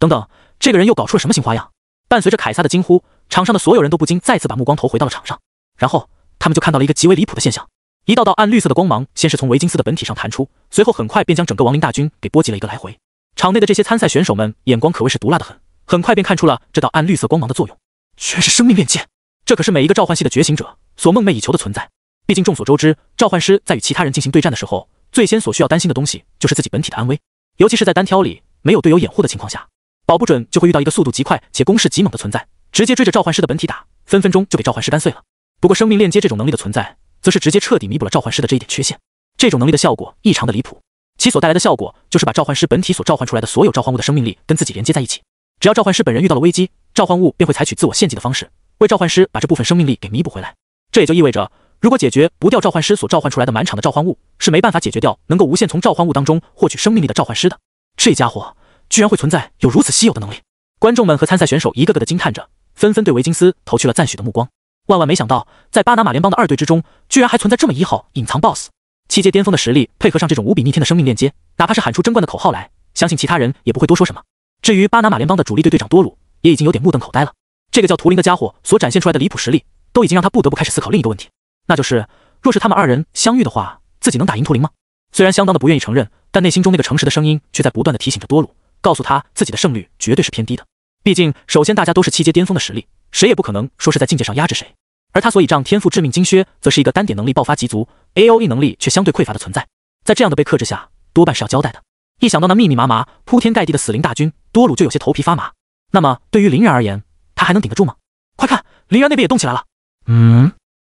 等等，这个人又搞出了什么新花样？伴随着凯撒的惊呼，场上的所有人都不禁再次把目光投回到了场上。然后他们就看到了一个极为离谱的现象，一道道暗绿色的光芒先是从维金斯的本体上弹出，随后很快便将整个亡灵大军给波及了一个来回。场内的这些参赛选手们眼光可谓是毒辣得很，很快便看出了这道暗绿色光芒的作用，全是生命链接。这可是每一个召唤系的觉醒者所梦寐以求的存在。毕竟众所周知，召唤师在与其他人进行对战的时候，最先所需要担心的东西就是自己本体的安危，尤其是在单挑里没有队友掩护的情况下，保不准就会遇到一个速度极快且攻势极猛的存在，直接追着召唤师的本体打，分分钟就给召唤师干碎了。不过生命链接这种能力的存在，则是直接彻底弥补了召唤师的这一点缺陷。这种能力的效果异常的离谱，其所带来的效果就是把召唤师本体所召唤出来的所有召唤物的生命力跟自己连接在一起。只要召唤师本人遇到了危机，召唤物便会采取自我献祭的方式，为召唤师把这部分生命力给弥补回来。这也就意味着，如果解决不掉召唤师所召唤出来的满场的召唤物，是没办法解决掉能够无限从召唤物当中获取生命力的召唤师的。这家伙居然会存在有如此稀有的能力！观众们和参赛选手一个个的惊叹着，纷纷对维金斯投去了赞许的目光。万万没想到，在巴拿马联邦的2队之中，居然还存在这么一号隐藏 BOSS。7阶巅峰的实力，配合上这种无比逆天的生命链接，哪怕是喊出争冠的口号来，相信其他人也不会多说什么。至于巴拿马联邦的主力队队长多鲁，也已经有点目瞪口呆了。这个叫图灵的家伙所展现出来的离谱实力，都已经让他不得不开始思考另一个问题，那就是若是他们2人相遇的话，自己能打赢图灵吗？虽然相当的不愿意承认，但内心中那个诚实的声音却在不断的提醒着多鲁，告诉他自己的胜率绝对是偏低的。毕竟，首先大家都是7阶巅峰的实力，谁也不可能说是在境界上压制谁。而他所倚仗天赋致命金靴，则是一个单点能力爆发极足 ，AOE 能力却相对匮乏的存在。在这样的被克制下，多半是要交代的。一想到那密密麻麻、铺天盖地的死灵大军，多鲁就有些头皮发麻。那么，对于林然而言，他还能顶得住吗？快看，林然那边也动起来了。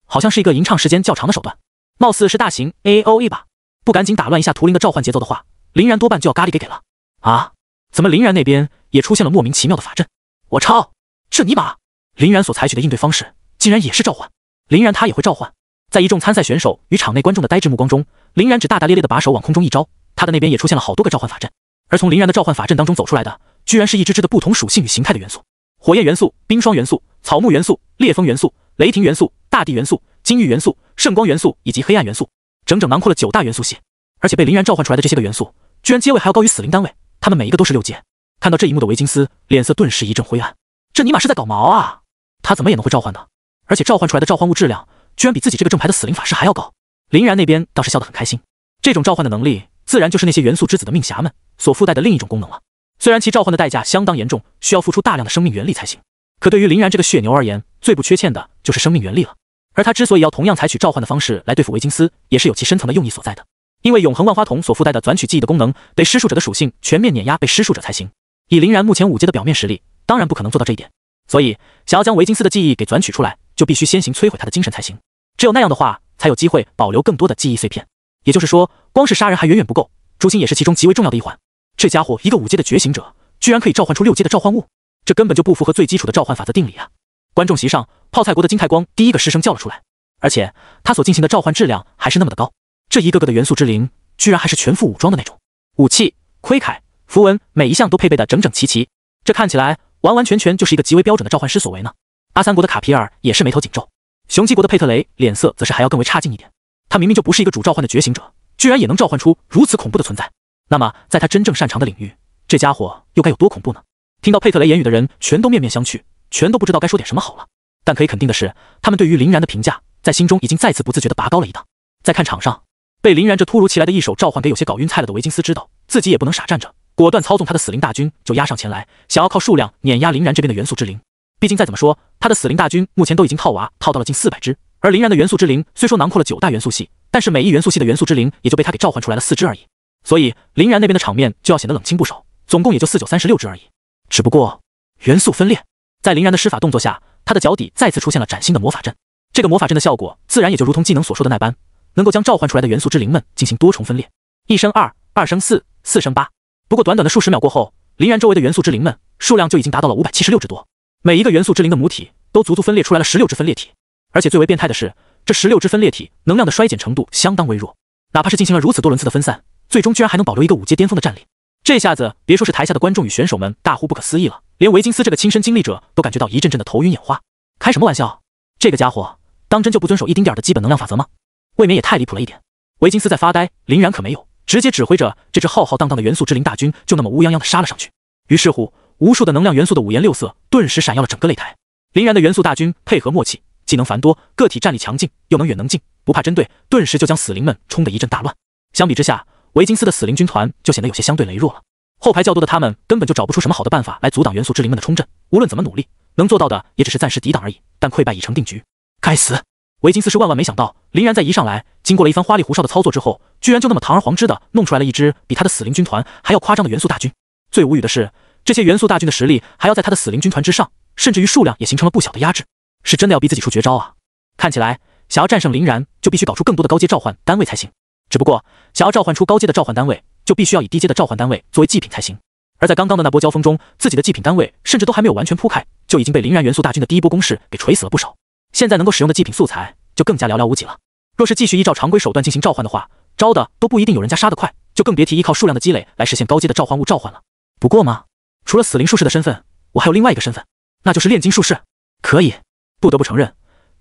好像是一个吟唱时间较长的手段，貌似是大型 AOE 吧。不赶紧打乱一下图灵的召唤节奏的话，林然多半就要咖喱给了。啊，怎么林然那边也出现了莫名其妙的法阵？我操，这尼玛！林然所采取的应对方式，竟然也是召唤。林然他也会召唤。在一众参赛选手与场内观众的呆滞目光中，林然只大大咧咧的把手往空中一招，他的那边也出现了好多个召唤法阵。而从林然的召唤法阵当中走出来的，居然是一只只的不同属性与形态的元素：火焰元素、冰霜元素、草木元素、烈风元素、雷霆元素、大地元素、金玉元素、圣光元素以及黑暗元素，整整囊括了9大元素系。而且被林然召唤出来的这些个元素，居然阶位还要高于死灵单位，他们每一个都是6阶。看到这一幕的维金斯脸色顿时一阵灰暗，这尼玛是在搞毛啊！他怎么也能会召唤的？而且召唤出来的召唤物质量，居然比自己这个正牌的死灵法师还要高。林然那边倒是笑得很开心，这种召唤的能力，自然就是那些元素之子的命匣们所附带的另一种功能了。虽然其召唤的代价相当严重，需要付出大量的生命元力才行，可对于林然这个血牛而言，最不缺欠的就是生命元力了。而他之所以要同样采取召唤的方式来对付维金斯，也是有其深层的用意所在的。因为永恒万花筒所附带的转取记忆的功能，被施术者的属性全面碾压被施术者才行。以林然目前5阶的表面实力，当然不可能做到这一点。所以，想要将维金斯的记忆给转取出来，就必须先行摧毁他的精神才行。只有那样的话，才有机会保留更多的记忆碎片。也就是说，光是杀人还远远不够，诛心也是其中极为重要的一环。这家伙一个5阶的觉醒者，居然可以召唤出6阶的召唤物，这根本就不符合最基础的召唤法则定理啊！观众席上，泡菜国的金太光第一个失声叫了出来，而且他所进行的召唤质量还是那么的高。这一个个的元素之灵，居然还是全副武装的那种，武器、盔铠、符文，每一项都配备的整整齐齐。这看起来完完全全就是一个极为标准的召唤师所为呢。阿三国的卡皮尔也是眉头紧皱，雄鸡国的佩特雷脸色则是还要更为差劲一点。他明明就不是一个主召唤的觉醒者，居然也能召唤出如此恐怖的存在。那么在他真正擅长的领域，这家伙又该有多恐怖呢？听到佩特雷言语的人全都面面相觑，全都不知道该说点什么好了。但可以肯定的是，他们对于林然的评价在心中已经再次不自觉地拔高了一档。再看场上，被林然这突如其来的一手召唤给有些搞晕菜了的维金斯知道自己也不能傻站着，果断操纵他的死灵大军就压上前来，想要靠数量碾压林然这边的元素之灵。毕竟再怎么说，他的死灵大军目前都已经套娃套到了近400只，而林然的元素之灵虽说囊括了9大元素系，但是每一元素系的元素之灵也就被他给召唤出来了4只而已。所以林然那边的场面就要显得冷清不少，总共也就4936只而已。只不过元素分裂，在林然的施法动作下，他的脚底再次出现了崭新的魔法阵。这个魔法阵的效果自然也就如同技能所说的那般，能够将召唤出来的元素之灵们进行多重分裂，1升2， 2升4， 4升8。不过短短的数十秒过后，林然周围的元素之灵们数量就已经达到了576只多，每一个元素之灵的母体都足足分裂出来了16只分裂体。而且最为变态的是，这16只分裂体能量的衰减程度相当微弱，哪怕是进行了如此多轮次的分散，最终居然还能保留一个5阶巅峰的战力。这下子别说是台下的观众与选手们大呼不可思议了，连维金斯这个亲身经历者都感觉到一阵阵的头晕眼花。开什么玩笑？这个家伙当真就不遵守一丁点的基本能量法则吗？未免也太离谱了一点。维金斯在发呆，林然可没有，直接指挥着这支浩浩荡荡的元素之灵大军就那么乌泱泱的杀了上去。于是乎，无数的能量元素的五颜六色顿时闪耀了整个擂台。林然的元素大军配合默契，技能繁多，个体战力强劲，又能远能近，不怕针对，顿时就将死灵们冲得一阵大乱。相比之下，维金斯的死灵军团就显得有些相对羸弱了。后排较多的他们根本就找不出什么好的办法来阻挡元素之灵们的冲阵，无论怎么努力，能做到的也只是暂时抵挡而已，但溃败已成定局。该死！维金斯是万万没想到，林然在一上来，经过了一番花里胡哨的操作之后，居然就那么堂而皇之的弄出来了一支比他的死灵军团还要夸张的元素大军。最无语的是，这些元素大军的实力还要在他的死灵军团之上，甚至于数量也形成了不小的压制，是真的要逼自己出绝招啊！看起来，想要战胜林然，就必须搞出更多的高阶召唤单位才行。只不过，想要召唤出高阶的召唤单位，就必须要以低阶的召唤单位作为祭品才行。而在刚刚的那波交锋中，自己的祭品单位甚至都还没有完全铺开，就已经被林然元素大军的第一波攻势给锤死了不少。现在能够使用的祭品素材就更加寥寥无几了。若是继续依照常规手段进行召唤的话，招的都不一定有人家杀得快，就更别提依靠数量的积累来实现高阶的召唤物召唤了。不过嘛，除了死灵术士的身份，我还有另外一个身份，那就是炼金术士。可以，不得不承认，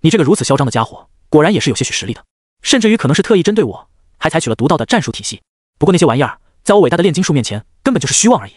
你这个如此嚣张的家伙，果然也是有些许实力的，甚至于可能是特意针对我，还采取了独到的战术体系。不过那些玩意儿，在我伟大的炼金术面前，根本就是虚妄而已。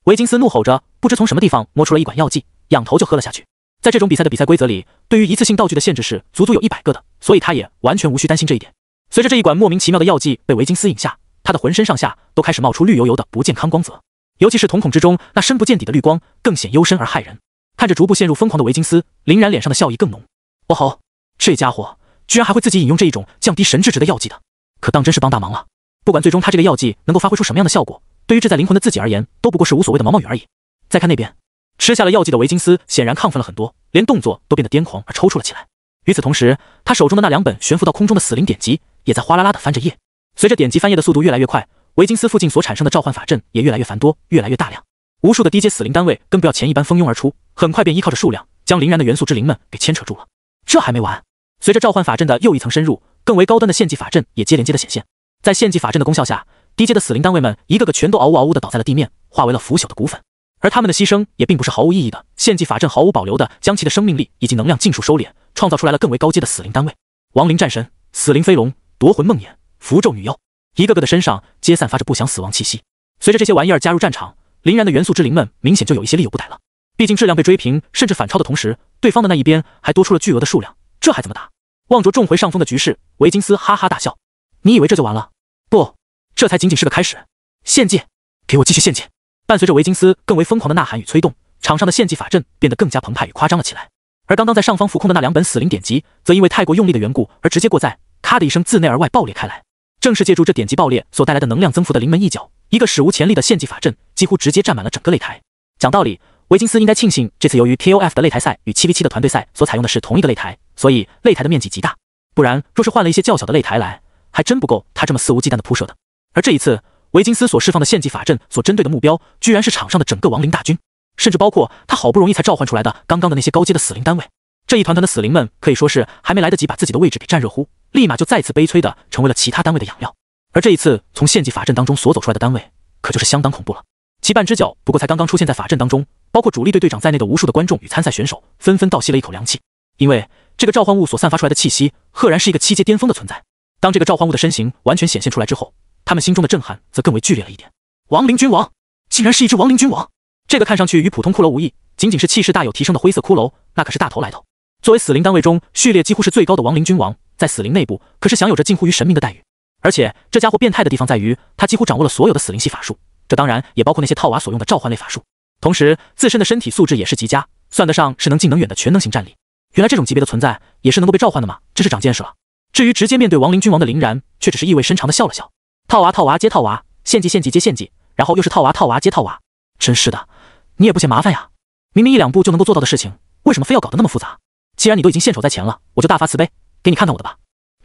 维金斯怒吼着，不知从什么地方摸出了一管药剂，仰头就喝了下去。在这种比赛的比赛规则里，对于一次性道具的限制是足足有100个的，所以他也完全无需担心这一点。随着这一管莫名其妙的药剂被维金斯饮下，他的浑身上下都开始冒出绿油油的不健康光泽，尤其是瞳孔之中那深不见底的绿光，更显幽深而骇人。看着逐步陷入疯狂的维金斯，林然脸上的笑意更浓。哦吼，这家伙居然还会自己饮用这一种降低神智值的药剂的，可当真是帮大忙了。不管最终他这个药剂能够发挥出什么样的效果，对于志在灵魂的自己而言，都不过是无所谓的毛毛雨而已。再看那边，吃下了药剂的维金斯显然亢奋了很多，连动作都变得癫狂而抽搐了起来。与此同时，他手中的那2本悬浮到空中的死灵典籍也在哗啦啦地翻着页。随着典籍翻页的速度越来越快，维金斯附近所产生的召唤法阵也越来越繁多，越来越大量。无数的低阶死灵单位跟不要钱一般蜂拥而出，很快便依靠着数量将林然的元素之灵们给牵扯住了。这还没完，随着召唤法阵的又一层深入，更为高端的献祭法阵也接连接的显现。在献祭法阵的功效下，低阶的死灵单位们一个个全都嗷呜嗷呜地倒在了地面，化为了腐朽的骨粉。而他们的牺牲也并不是毫无意义的，献祭法阵毫无保留地将其的生命力以及能量尽数收敛，创造出来了更为高阶的死灵单位。亡灵战神、死灵飞龙、夺魂梦魇、符咒女妖，一个个的身上皆散发着不祥死亡气息。随着这些玩意儿加入战场，林然的元素之灵们明显就有一些力有不逮了。毕竟质量被追平甚至反超的同时，对方的那一边还多出了巨额的数量，这还怎么打？望着重回上风的局势，维金斯哈哈大笑。你以为这就完了？不，这才仅仅是个开始。献祭，给我继续献祭！伴随着维金斯更为疯狂的呐喊与催动，场上的献祭法阵变得更加澎湃与夸张了起来。而刚刚在上方浮空的那2本死灵典籍，则因为太过用力的缘故而直接过载，咔的一声自内而外爆裂开来。正是借助这典籍爆裂所带来的能量增幅的临门一脚，一个史无前例的献祭法阵几乎直接占满了整个擂台。讲道理，维金斯应该庆幸这次由于 KOF 的擂台赛与 7v7 的团队赛所采用的是同一个擂台，所以擂台的面积极大。不然若是换了一些较小的擂台来，还真不够他这么肆无忌惮的铺设的。而这一次，维金斯所释放的献祭法阵所针对的目标，居然是场上的整个亡灵大军，甚至包括他好不容易才召唤出来的刚刚的那些高阶的死灵单位。这一团团的死灵们可以说是还没来得及把自己的位置给占热乎，立马就再次悲催的成为了其他单位的养料。而这一次从献祭法阵当中所走出来的单位，可就是相当恐怖了。其半只脚不过才刚刚出现在法阵当中，包括主力队队长在内的无数的观众与参赛选手纷纷倒吸了一口凉气，因为这个召唤物所散发出来的气息，赫然是一个7阶巅峰的存在。当这个召唤物的身形完全显现出来之后，他们心中的震撼则更为剧烈了一点。亡灵君王，竟然是一只亡灵君王！这个看上去与普通骷髅无异，仅仅是气势大有提升的灰色骷髅，那可是大头来头。作为死灵单位中序列几乎是最高的亡灵君王，在死灵内部可是享有着近乎于神明的待遇。而且这家伙变态的地方在于，他几乎掌握了所有的死灵系法术，这当然也包括那些套娃所用的召唤类法术。同时自身的身体素质也是极佳，算得上是能近能远的全能型战力。原来这种级别的存在也是能够被召唤的吗？真是长见识了。至于直接面对亡灵君王的林然，却只是意味深长的笑了笑。套娃接套娃，献祭接献祭，然后又是套娃接套娃，真是的，你也不嫌麻烦呀？明明1、2步就能够做到的事情，为什么非要搞得那么复杂？既然你都已经献丑在前了，我就大发慈悲，给你看看我的吧。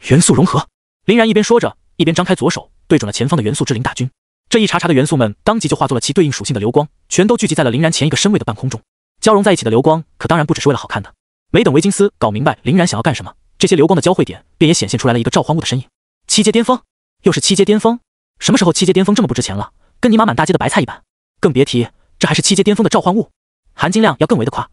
元素融合，林然一边说着，一边张开左手对准了前方的元素之灵大军。这一茬茬的元素们当即就化作了其对应属性的流光，全都聚集在了林然前一个身位的半空中。交融在一起的流光可当然不只是为了好看的。没等维金斯搞明白林然想要干什么，这些流光的交汇点便也显现出来了一个召唤物的身影。7阶巅峰，又是7阶巅峰，什么时候7阶巅峰这么不值钱了？跟你妈满大街的白菜一般。更别提这还是7阶巅峰的召唤物，含金量要更为的夸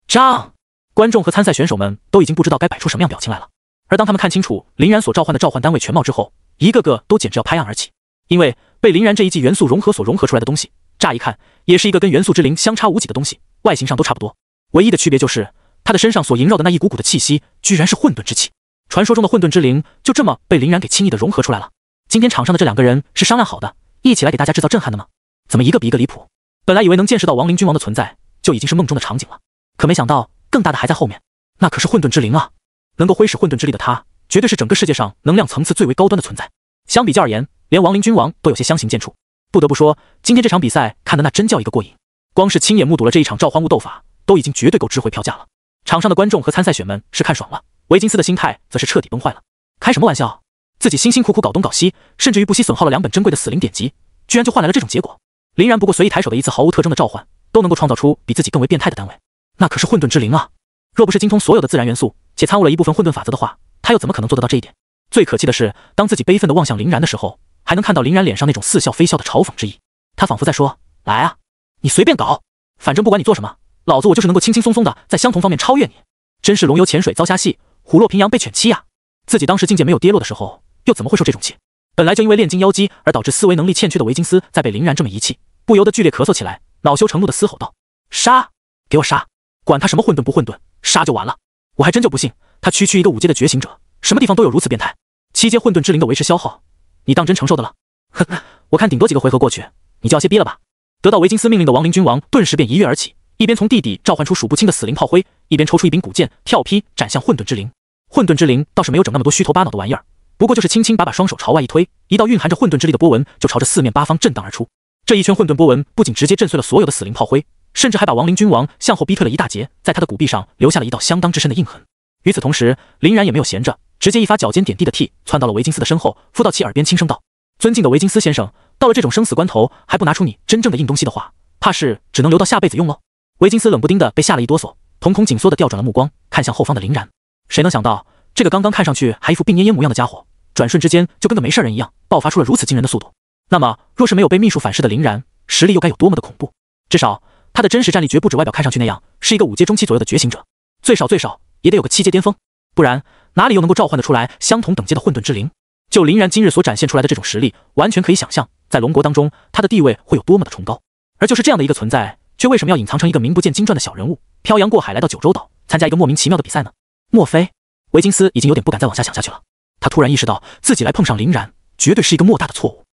张。观众和参赛选手们都已经不知道该摆出什么样表情来了。而当他们看清楚林然所召唤的召唤单位全貌之后，一个个都简直要拍案而起。因为被林然这一记元素融合所融合出来的东西，乍一看也是一个跟元素之灵相差无几的东西，外形上都差不多，唯一的区别就是他的身上所萦绕的那一股股的气息，居然是混沌之气。传说中的混沌之灵就这么被林然给轻易的融合出来了。今天场上的这2个人是商量好的，一起来给大家制造震撼的吗？怎么一个比一个离谱？本来以为能见识到亡灵君王的存在就已经是梦中的场景了，可没想到更大的还在后面。那可是混沌之灵啊，能够挥使混沌之力的他，绝对是整个世界上能量层次最为高端的存在。相比较而言，连亡灵君王都有些相形见绌。不得不说，今天这场比赛看的那真叫一个过瘾。光是亲眼目睹了这一场召唤物斗法，都已经绝对够值回票价了。场上的观众和参赛选们是看爽了，维金斯的心态则是彻底崩坏了。开什么玩笑？自己辛辛苦苦搞东搞西，甚至于不惜损耗了2本珍贵的死灵典籍，居然就换来了这种结果。林然不过随意抬手的一次毫无特征的召唤，都能够创造出比自己更为变态的单位，那可是混沌之灵啊！若不是精通所有的自然元素，且参悟了一部分混沌法则的话，他又怎么可能做得到这一点？最可气的是，当自己悲愤地望向林然的时候，还能看到林然脸上那种似笑非笑的嘲讽之意。他仿佛在说：来啊，你随便搞，反正不管你做什么，老子我就是能够轻轻松松的在相同方面超越你。真是龙游潜水遭虾戏，虎落平阳被犬欺呀！自己当时境界没有跌落的时候，又怎么会受这种气？本来就因为炼金妖姬而导致思维能力欠缺的维金斯，在被林然这么一气，不由得剧烈咳嗽起来，恼羞成怒的嘶吼道：“杀！给我杀！管他什么混沌不混沌，杀就完了！我还真就不信，他区区一个5阶的觉醒者，什么地方都有如此变态。7阶混沌之灵的维持消耗，你当真承受的了？呵呵，我看顶多几个回合过去，你就要歇逼了吧？”得到维金斯命令的亡灵君王顿时便一跃而起，一边从地底召唤出数不清的死灵炮灰，一边抽出一柄古剑，跳劈斩向混沌之灵。混沌之灵倒是没有整那么多虚头巴脑的玩意儿，不过就是轻轻把双手朝外一推，一道蕴含着混沌之力的波纹就朝着四面八方震荡而出。这一圈混沌波纹不仅直接震碎了所有的死灵炮灰，甚至还把亡灵君王向后逼退了一大截，在他的骨壁上留下了一道相当之深的印痕。与此同时，林然也没有闲着，直接一发脚尖点地的踢窜到了维金斯的身后，附到其耳边轻声道：“尊敬的维金斯先生，到了这种生死关头，还不拿出你真正的硬东西的话，怕是只能留到下辈子用喽。”维金斯冷不丁的被吓了一哆嗦，瞳孔紧缩的调转了目光，看向后方的林然。谁能想到，这个刚刚看上去还一副病恹恹模样的家伙，转瞬之间就跟个没事人一样，爆发出了如此惊人的速度。那么，若是没有被秘术反噬的林然，实力又该有多么的恐怖？至少，他的真实战力绝不止外表看上去那样，是一个5阶中期左右的觉醒者，最少也得有个7阶巅峰，不然哪里又能够召唤得出来相同等阶的混沌之灵？就林然今日所展现出来的这种实力，完全可以想象，在龙国当中，他的地位会有多么的崇高。而就是这样的一个存在，却为什么要隐藏成一个名不见经传的小人物，漂洋过海来到九州岛，参加一个莫名其妙的比赛呢？莫非维金斯已经有点不敢再往下想下去了？他突然意识到自己来碰上林然，绝对是一个莫大的错误。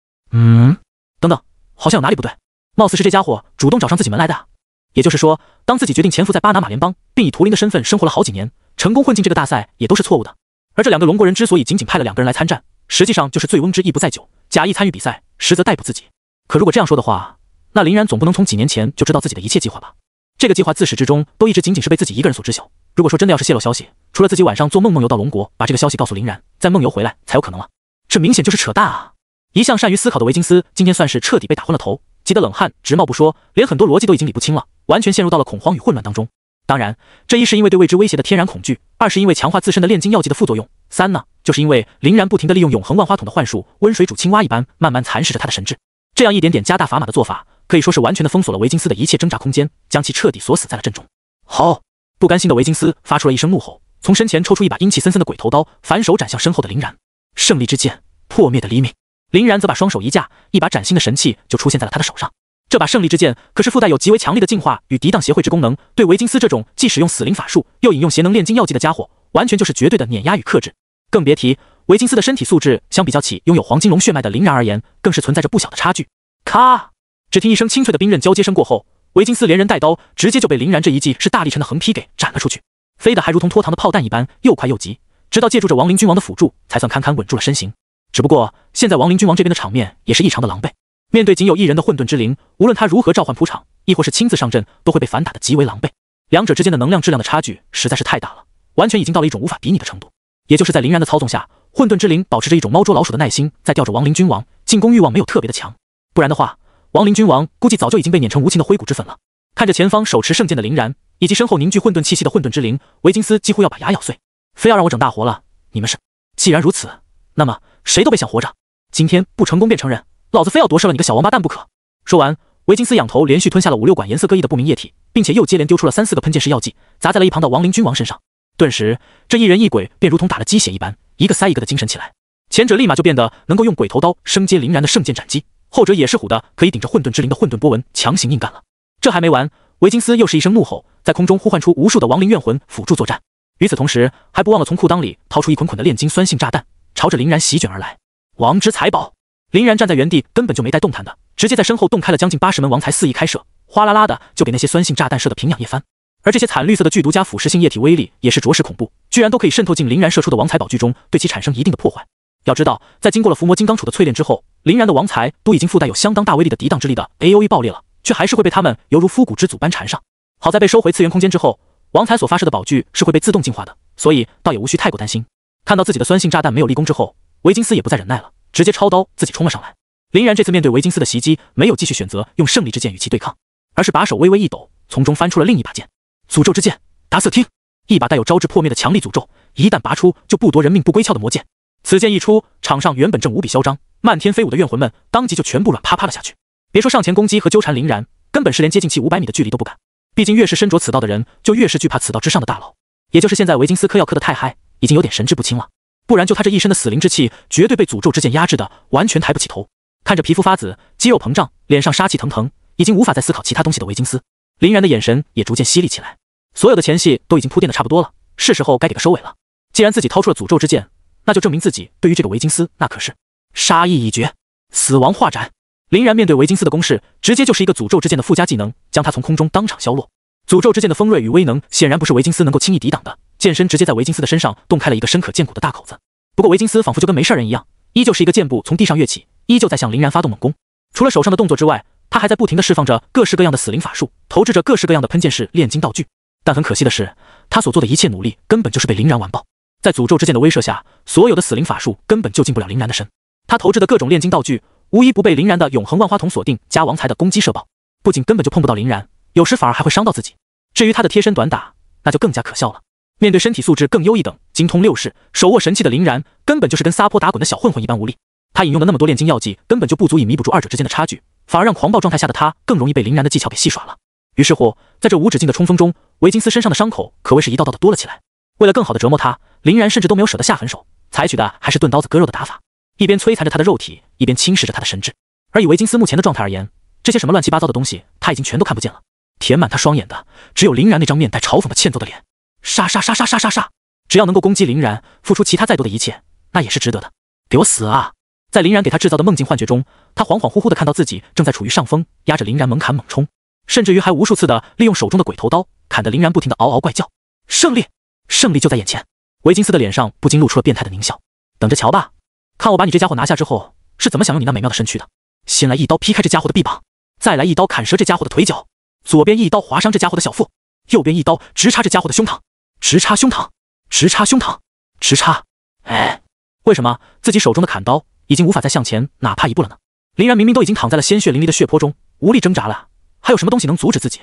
等等，好像有哪里不对，貌似是这家伙主动找上自己门来的啊。也就是说，当自己决定潜伏在巴拿马联邦，并以图灵的身份生活了好几年，成功混进这个大赛也都是错误的。而这2个龙国人之所以仅仅派了2个人来参战，实际上就是醉翁之意不在酒，假意参与比赛，实则逮捕自己。可如果这样说的话，那林然总不能从几年前就知道自己的一切计划吧？这个计划自始至终都一直仅仅是被自己一个人所知晓。如果说真的要是泄露消息，除了自己晚上做梦游到龙国，把这个消息告诉林然，再梦游回来才有可能了。这明显就是扯淡啊！一向善于思考的维金斯今天算是彻底被打昏了头，急得冷汗直冒不说，连很多逻辑都已经理不清了，完全陷入到了恐慌与混乱当中。当然，这一是因为对未知威胁的天然恐惧，2是因为强化自身的炼金药剂的副作用，3呢，就是因为林然不停地利用永恒万花筒的幻术，温水煮青蛙一般慢慢蚕食着他的神智。这样一点点加大砝码的做法，可以说是完全的封锁了维金斯的一切挣扎空间，将其彻底锁死在了阵中。好！不甘心的维金斯发出了一声怒吼，从身前抽出一把阴气森森的鬼头刀，反手斩向身后的林然。胜利之剑，破灭的黎明。林然则把双手一架，一把崭新的神器就出现在了他的手上。这把胜利之剑可是附带有极为强力的净化与抵挡邪秽之功能，对维金斯这种既使用死灵法术又引用邪能炼金药剂的家伙，完全就是绝对的碾压与克制。更别提维金斯的身体素质相比较起拥有黄金龙血脉的林然而言，更是存在着不小的差距。咔！只听一声清脆的冰刃交接声过后，维金斯连人带刀直接就被林然这一记势大力沉的横劈给斩了出去，飞得还如同脱膛的炮弹一般，又快又急，直到借助着亡灵君王的辅助，才算堪堪稳住了身形。只不过现在亡灵君王这边的场面也是异常的狼狈，面对仅有1人的混沌之灵，无论他如何召唤铺场，亦或是亲自上阵，都会被反打得极为狼狈。两者之间的能量质量的差距实在是太大了，完全已经到了一种无法比拟的程度。也就是在林然的操纵下，混沌之灵保持着一种猫捉老鼠的耐心，在吊着亡灵君王，进攻欲望没有特别的强，不然的话，亡灵君王估计早就已经被碾成无情的灰骨之粉了。看着前方手持圣剑的林然，以及身后凝聚混沌气息的混沌之灵，维金斯几乎要把牙咬碎。非要让我整大活了，你们是？既然如此，那么谁都别想活着。今天不成功便承认，老子非要夺舍了你个小王八蛋不可。说完，维金斯仰头连续吞下了5、6管颜色各异的不明液体，并且又接连丢出了3、4个喷溅式药剂，砸在了一旁的亡灵君王身上。顿时，这一人一鬼便如同打了鸡血一般，一个塞一个的精神起来。前者立马就变得能够用鬼头刀升阶林然的圣剑斩击，后者也是虎的可以顶着混沌之灵的混沌波纹强行硬干了。这还没完，维金斯又是一声怒吼，在空中呼唤出无数的亡灵怨魂辅助作战。与此同时，还不忘了从裤裆里掏出一捆捆的炼金酸性炸弹，朝着林然席卷而来。王之财宝！林然站在原地，根本就没带动弹的，直接在身后洞开了将近80门王财肆意开射，哗啦啦的就给那些酸性炸弹射得平仰一番。而这些惨绿色的剧毒加腐蚀性液体威力也是着实恐怖，居然都可以渗透进林然射出的王财宝具中，对其产生一定的破坏。要知道，在经过了伏魔金刚杵的淬炼之后，林然的王财都已经附带有相当大威力的抵挡之力的 AOE 爆裂了，却还是会被他们犹如枯骨之组般缠上。好在被收回次元空间之后，王财所发射的宝具是会被自动净化的，所以倒也无需太过担心。看到自己的酸性炸弹没有立功之后，维金斯也不再忍耐了，直接抄刀自己冲了上来。林然这次面对维金斯的袭击，没有继续选择用胜利之剑与其对抗，而是把手微微一抖，从中翻出了另一把剑，诅咒之剑达瑟汀，一把带有招致破灭的强力诅咒，一旦拔出就不夺人命不归鞘的魔剑。此剑一出，场上原本正无比嚣张、漫天飞舞的怨魂们当即就全部软趴趴了下去。别说上前攻击和纠缠林然，根本是连接近其500米的距离都不敢。毕竟越是身着此道的人，就越是惧怕此道之上的大佬。也就是现在维金斯嗑药嗑得太嗨，已经有点神志不清了，不然就他这一身的死灵之气，绝对被诅咒之剑压制的完全抬不起头。看着皮肤发紫、肌肉膨胀、脸上杀气腾腾，已经无法再思考其他东西的维金斯，林然的眼神也逐渐犀利起来。所有的前戏都已经铺垫的差不多了，是时候该给个收尾了。既然自己掏出了诅咒之剑，那就证明自己对于这个维金斯那可是杀意已决，死亡化斩。林然面对维金斯的攻势，直接就是一个诅咒之剑的附加技能，将他从空中当场削落。诅咒之剑的锋锐与威能，显然不是维金斯能够轻易抵挡的。剑身直接在维金斯的身上洞开了一个深可见骨的大口子。不过维金斯仿佛就跟没事人一样，依旧是一个箭步从地上跃起，依旧在向林然发动猛攻。除了手上的动作之外，他还在不停地释放着各式各样的死灵法术，投掷着各式各样的喷溅式炼金道具。但很可惜的是，他所做的一切努力根本就是被林然完爆。在诅咒之剑的威慑下，所有的死灵法术根本就进不了林然的身。他投掷的各种炼金道具，无一不被林然的永恒万花筒锁定加王财的攻击射爆，不仅根本就碰不到林然，有时反而还会伤到自己。至于他的贴身短打，那就更加可笑了。面对身体素质更优异等、精通六式、手握神器的林然，根本就是跟撒泼打滚的小混混一般无力。他引用的那么多炼金药剂，根本就不足以弥补住二者之间的差距，反而让狂暴状态下的他更容易被林然的技巧给戏耍了。于是乎，在这无止境的冲锋中，维金斯身上的伤口可谓是一道道的多了起来。为了更好的折磨他，林然甚至都没有舍得下狠手，采取的还是钝刀子割肉的打法，一边摧残着他的肉体，一边侵蚀着他的神智。而以维金斯目前的状态而言，这些什么乱七八糟的东西，他已经全都看不见了。填满他双眼的，只有林然那张面带嘲讽的欠揍的脸。杀杀杀杀杀杀杀！只要能够攻击林然，付出其他再多的一切，那也是值得的。给我死啊！在林然给他制造的梦境幻觉中，他恍恍惚惚地看到自己正在处于上风，压着林然猛砍猛冲，甚至于还无数次的利用手中的鬼头刀砍得林然不停地嗷嗷怪叫。胜利，胜利就在眼前！维金斯的脸上不禁露出了变态的狞笑。等着瞧吧，看我把你这家伙拿下之后是怎么享用你那美妙的身躯的。先来一刀劈开这家伙的臂膀，再来一刀砍折这家伙的腿脚，左边一刀划伤这家伙的小腹，右边一刀直插这家伙的胸膛，直插胸膛，直插胸膛，直插。哎，为什么自己手中的砍刀已经无法再向前哪怕一步了呢？林然明明都已经躺在了鲜血淋漓的血泊中，无力挣扎了，还有什么东西能阻止自己？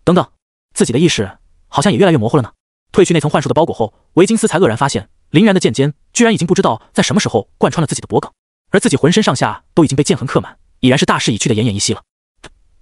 等等，自己的意识好像也越来越模糊了呢。褪去那层幻术的包裹后，维金斯才愕然发现，林然的剑尖居然已经不知道在什么时候贯穿了自己的脖颈，而自己浑身上下都已经被剑痕刻满，已然是大势已去的奄奄一息了。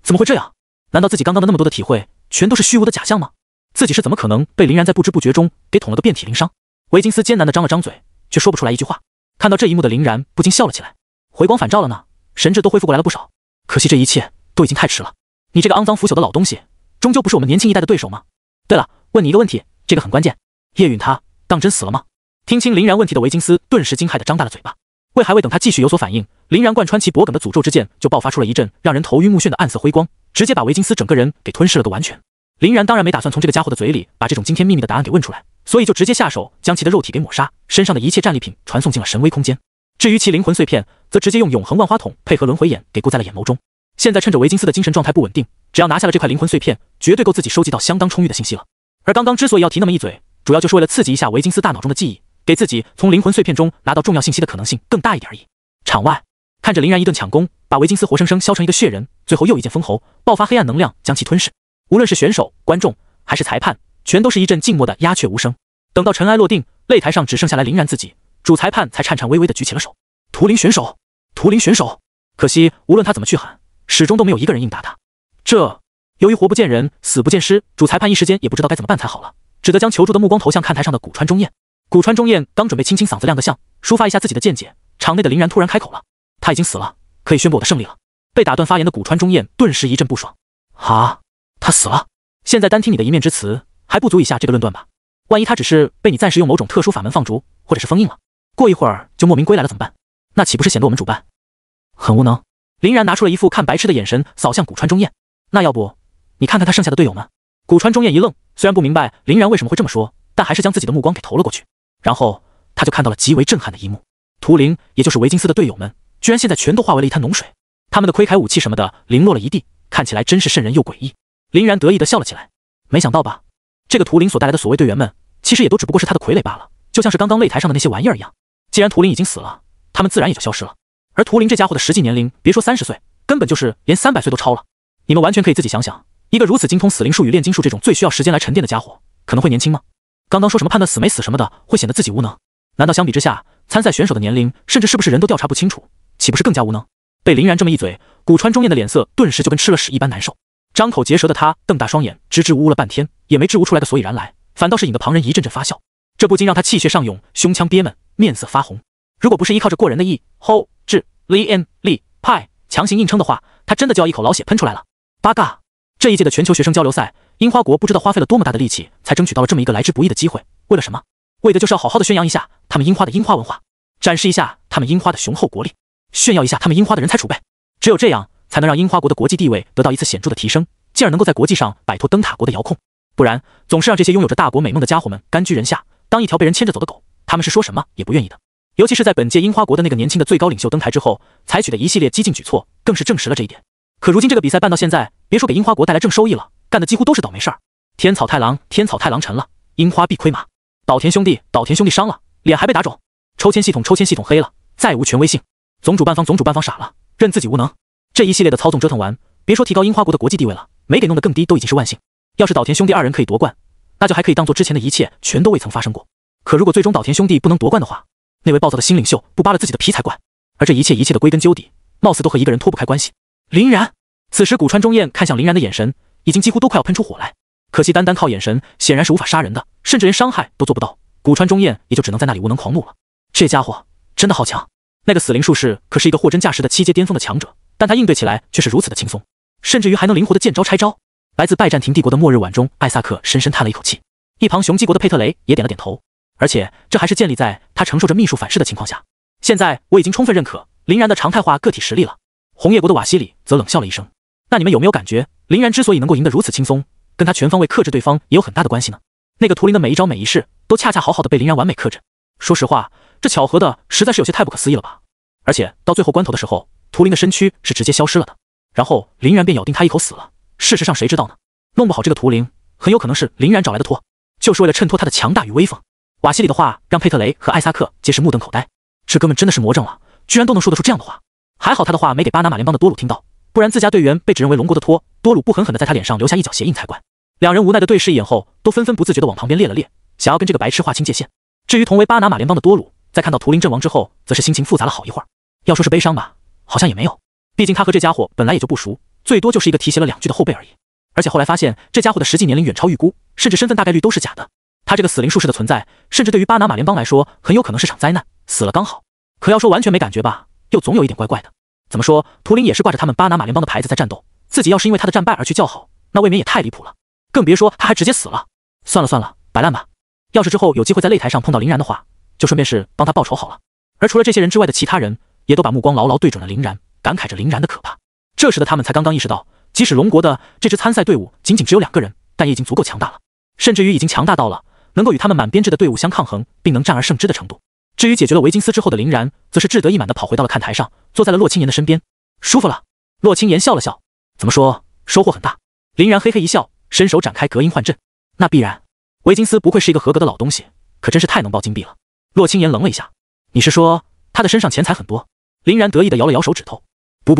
怎么会这样？难道自己刚刚的那么多的体会全都是虚无的假象吗？自己是怎么可能被林然在不知不觉中给捅了个遍体鳞伤？维金斯艰难地张了张嘴，却说不出来一句话。看到这一幕的林然不禁笑了起来，回光返照了呢，神智都恢复过来了不少。可惜这一切都已经太迟了，你这个肮脏腐朽的老东西，终究不是我们年轻一代的对手吗？对了，问你一个问题，这个很关键，叶允他当真死了吗？听清林然问题的维金斯顿时惊骇地张大了嘴巴，未还未等他继续有所反应，林然贯穿其脖颈的诅咒之剑就爆发出了一阵让人头晕目眩的暗色辉光，直接把维金斯整个人给吞噬了个完全。林然当然没打算从这个家伙的嘴里把这种惊天秘密的答案给问出来，所以就直接下手将其的肉体给抹杀，身上的一切战利品传送进了神威空间。至于其灵魂碎片，则直接用永恒万花筒配合轮回眼给固在了眼眸中。现在趁着维金斯的精神状态不稳定，只要拿下了这块灵魂碎片，绝对够自己收集到相当充裕的信息了。而刚刚之所以要提那么一嘴，主要就是为了刺激一下维金斯大脑中的记忆，给自己从灵魂碎片中拿到重要信息的可能性更大一点而已。场外看着林然一顿抢攻，把维金斯活生生削成一个血人，最后又一剑封喉，爆发黑暗能量将其吞噬。无论是选手、观众还是裁判，全都是一阵静默的鸦雀无声。等到尘埃落定，擂台上只剩下来林然自己，主裁判才颤颤巍巍地举起了手。图灵选手，图灵选手。可惜无论他怎么去喊，始终都没有一个人应答他。由于活不见人，死不见尸，主裁判一时间也不知道该怎么办才好了，只得将求助的目光投向看台上的古川中彦。古川中彦刚准备清清嗓子亮个相，抒发一下自己的见解，场内的林然突然开口了：“他已经死了，可以宣布我的胜利了。”被打断发言的古川中彦顿时一阵不爽：“啊，他死了？现在单听你的一面之词还不足以下这个论断吧？万一他只是被你暂时用某种特殊法门放逐，或者是封印了，过一会儿就莫名归来了怎么办？那岂不是显得我们主办很无能？”林然拿出了一副看白痴的眼神扫向古川中彦：“那要不你看看他剩下的队友们？”古川中彦一愣，虽然不明白林然为什么会这么说，但还是将自己的目光给投了过去。然后他就看到了极为震撼的一幕，图灵也就是维金斯的队友们，居然现在全都化为了一滩脓水，他们的盔铠武器什么的零落了一地，看起来真是瘆人又诡异。林然得意地笑了起来，没想到吧，这个图灵所带来的所谓队员们，其实也都只不过是他的傀儡罢了，就像是刚刚擂台上的那些玩意儿一样。既然图灵已经死了，他们自然也就消失了。而图灵这家伙的实际年龄，别说30岁，根本就是连300岁都超了。你们完全可以自己想想，一个如此精通死灵术与炼金术这种最需要时间来沉淀的家伙，可能会年轻吗？刚刚说什么判断死没死什么的，会显得自己无能？难道相比之下，参赛选手的年龄，甚至是不是人都调查不清楚，岂不是更加无能？被林然这么一嘴，古川中彦的脸色顿时就跟吃了屎一般难受。张口结舌的他瞪大双眼，支支吾吾了半天，也没支吾出来个所以然来，反倒是引得旁人一阵阵发笑。这不禁让他气血上涌，胸腔憋闷，面色发红。如果不是依靠着过人的意、后、智、力派强行硬撑的话，他真的就要一口老血喷出来了。八嘎！这一届的全球学生交流赛，樱花国不知道花费了多么大的力气，才争取到了这么一个来之不易的机会。为了什么？为的就是要好好的宣扬一下他们樱花的樱花文化，展示一下他们樱花的雄厚国力，炫耀一下他们樱花的人才储备。只有这样，才能让樱花国的国际地位得到一次显著的提升，进而能够在国际上摆脱灯塔国的遥控。不然，总是让这些拥有着大国美梦的家伙们甘居人下，当一条被人牵着走的狗，他们是说什么也不愿意的。尤其是在本届樱花国的那个年轻的最高领袖登台之后，采取的一系列激进举措，更是证实了这一点。可如今这个比赛办到现在，别说给樱花国带来正收益了，干的几乎都是倒霉事儿。天草太郎沉了，樱花必亏马；岛田兄弟伤了，脸还被打肿；抽签系统黑了，再无权威性；总主办方傻了，认自己无能。这一系列的操纵折腾完，别说提高樱花国的国际地位了，没给弄得更低都已经是万幸。要是岛田兄弟二人可以夺冠，那就还可以当做之前的一切全都未曾发生过。可如果最终岛田兄弟不能夺冠的话，那位暴躁的新领袖不扒了自己的皮才怪。而这一切的归根究底，貌似都和一个人脱不开关系。林然。此时古川中彦看向林然的眼神，已经几乎都快要喷出火来。可惜单靠眼神显然是无法杀人的，甚至连伤害都做不到。古川中彦也就只能在那里无能狂怒了。这家伙真的好强！那个死灵术士可是一个货真价实的7阶巅峰的强者，但他应对起来却是如此的轻松，甚至于还能灵活的见招拆招。来自拜占庭帝国的末日晚钟，艾萨克深深叹了一口气，一旁雄鸡国的佩特雷也点了点头。而且这还是建立在他承受着秘术反噬的情况下。现在我已经充分认可林然的常态化个体实力了。红叶国的瓦西里则冷笑了一声，那你们有没有感觉林然之所以能够赢得如此轻松，跟他全方位克制对方也有很大的关系呢？那个图灵的每一招每一式都恰恰好好的被林然完美克制。说实话，这巧合的实在是有些太不可思议了吧。而且到最后关头的时候，图灵的身躯是直接消失了的，然后林然便咬定他一口死了。事实上谁知道呢？弄不好这个图灵很有可能是林然找来的托，就是为了衬托他的强大与威风。瓦西里的话让佩特雷和艾萨克皆是目瞪口呆，这哥们真的是魔怔了，居然都能说得出这样的话。还好他的话没给巴拿马联邦的多鲁听到，不然自家队员被指认为龙国的托，多鲁不狠狠地在他脸上留下一脚鞋印才怪。两人无奈的对视一眼后，都纷纷不自觉地往旁边列了列，想要跟这个白痴划清界限。至于同为巴拿马联邦的多鲁，在看到图灵阵亡之后，则是心情复杂了好一会儿。要说是悲伤吧，好像也没有，毕竟他和这家伙本来也就不熟，最多就是一个提携了2句的后辈而已。而且后来发现这家伙的实际年龄远超预估，甚至身份大概率都是假的。他这个死灵术士的存在，甚至对于巴拿马联邦来说，很有可能是场灾难，死了刚好。可要说完全没感觉吧，又总有一点怪怪的。怎么说，图灵也是挂着他们巴拿马联邦的牌子在战斗，自己要是因为他的战败而去叫好，那未免也太离谱了。更别说他还直接死了。算了，摆烂吧。要是之后有机会在擂台上碰到林然的话，就顺便是帮他报仇好了。而除了这些人之外的其他人，也都把目光牢牢对准了林然，感慨着林然的可怕。这时的他们才刚刚意识到，即使龙国的这支参赛队伍仅仅只有2个人，但也已经足够强大了，甚至于已经强大到了能够与他们满编制的队伍相抗衡，并能战而胜之的程度。至于解决了维金斯之后的林然，则是志得意满地跑回到了看台上，坐在了洛青岩的身边。舒服了。洛青岩笑了笑，怎么说，收获很大。林然嘿嘿一笑，伸手展开隔音换阵。那必然，维金斯不愧是一个合格的老东西，可真是太能爆金币了。洛青岩愣了一下，你是说他的身上钱财很多？林然得意地摇了摇手指头，不，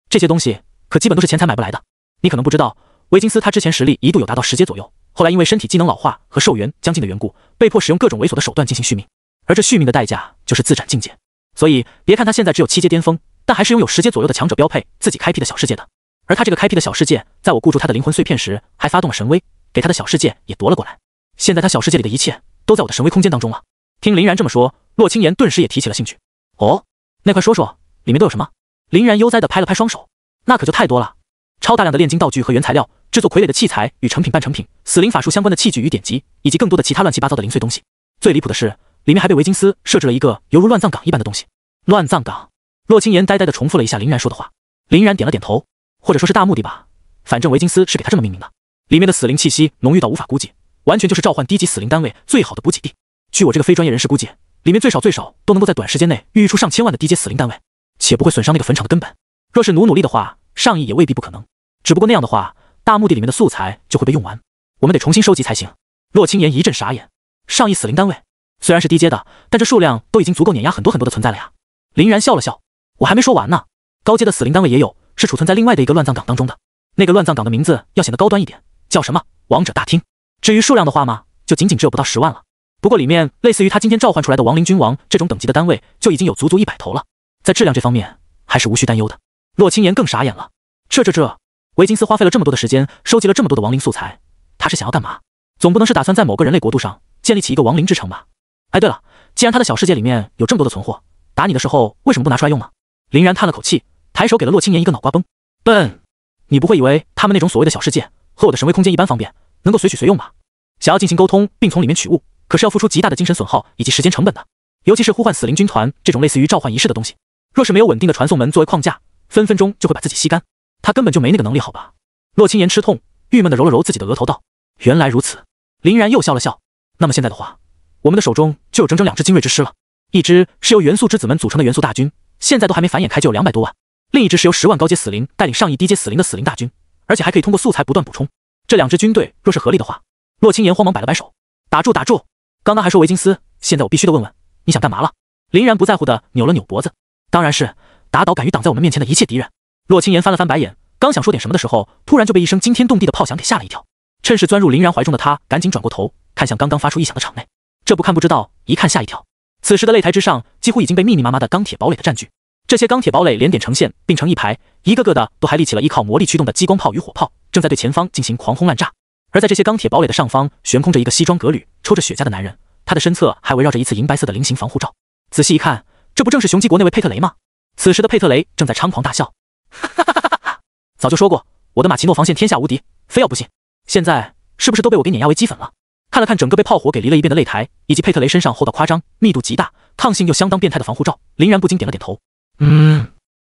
这些东西可基本都是钱财买不来的。你可能不知道，维金斯他之前实力一度有达到10阶左右，后来因为身体机能老化和寿元将近的缘故，被迫使用各种猥琐的手段进行续命，而这续命的代价就是自斩境界。所以别看他现在只有7阶巅峰，但还是拥有10阶左右的强者标配自己开辟的小世界的。而他这个开辟的小世界，在我固住他的灵魂碎片时，还发动了神威，给他的小世界也夺了过来。现在他小世界里的一切都在我的神威空间当中了。听林然这么说，洛青岩顿时也提起了兴趣。哦，那快说说里面都有什么？林然悠哉地拍了拍双手，那可就太多了，超大量的炼金道具和原材料，制作傀儡的器材与成品半成品，死灵法术相关的器具与典籍，以及更多的其他乱七八糟的零碎东西。最离谱的是，里面还被维金斯设置了一个犹如乱葬岗一般的东西。乱葬岗？洛青岩呆呆地重复了一下林然说的话。林然点了点头，或者说是大目的吧，反正维金斯是给他这么命名的。里面的死灵气息浓郁到无法估计，完全就是召唤低级死灵单位最好的补给地。据我这个非专业人士估计，里面最少都能够在短时间内孕育出上千万的低阶死灵单位，且不会损伤那个坟场的根本。若是努力的话，上亿也未必不可能。只不过那样的话，大墓地里面的素材就会被用完，我们得重新收集才行。洛青岩一阵傻眼，上亿死灵单位虽然是低阶的，但这数量都已经足够碾压很多的存在了呀。林然笑了笑，我还没说完呢。高阶的死灵单位也有，是储存在另外的一个乱葬岗当中的。那个乱葬岗的名字要显得高端一点，叫什么王者大厅。至于数量的话嘛，就仅仅只有不到10万了。不过里面类似于他今天召唤出来的亡灵君王这种等级的单位，就已经有足100头了，在质量这方面还是无需担忧的。洛青岩更傻眼了，这维金斯花费了这么多的时间，收集了这么多的亡灵素材，他是想要干嘛？总不能是打算在某个人类国度上建立起一个亡灵之城吧。哎，对了，既然他的小世界里面有这么多的存货，打你的时候为什么不拿出来用呢？林然叹了口气，抬手给了洛青岩一个脑瓜崩。笨，你不会以为他们那种所谓的小世界和我的神威空间一般方便，能够随取随用吧？想要进行沟通并从里面取物，可是要付出极大的精神损耗以及时间成本的。尤其是呼唤死灵军团这种类似于召唤仪式的东西，若是没有稳定的传送门作为框架，分分钟就会把自己吸干。他根本就没那个能力，好吧？洛青岩吃痛，郁闷地揉了揉自己的额头，道：“原来如此。”林然又笑了笑。那么现在的话，我们的手中就有整整2支精锐之师了，一支是由元素之子们组成的元素大军，现在都还没繁衍开就有200多万；另一支是由10万高阶死灵带领上亿低阶死灵的死灵大军，而且还可以通过素材不断补充。这2支军队若是合力的话，洛青岩慌忙摆了摆手：“打住打住！刚刚还说维金斯，现在我必须得问问，你想干嘛了？”林然不在乎地扭了扭脖子：“当然是打倒敢于挡在我们面前的一切敌人。”洛青岩翻了翻白眼，刚想说点什么的时候，突然就被一声惊天动地的炮响给吓了一跳。趁势钻入林然怀中的他，赶紧转过头看向刚刚发出异响的场内。这不看不知道，一看吓一跳。此时的擂台之上，几乎已经被密密麻麻的钢铁堡垒的占据。这些钢铁堡垒连点成线，并成一排，一个个的都还立起了依靠魔力驱动的激光炮与火炮，正在对前方进行狂轰滥炸。而在这些钢铁堡垒的上方，悬空着一个西装革履、抽着雪茄的男人，他的身侧还围绕着一次银白色的菱形防护罩。仔细一看，这不正是雄鸡国那位佩特雷吗？此时的佩特雷正在猖狂大笑，哈哈哈哈哈！早就说过，我的马奇诺防线天下无敌，非要不信。现在是不是都被我给碾压为齑粉了？看了看整个被炮火给离了一遍的擂台，以及佩特雷身上厚到夸张、密度极大、抗性又相当变态的防护罩，林然不禁点了点头。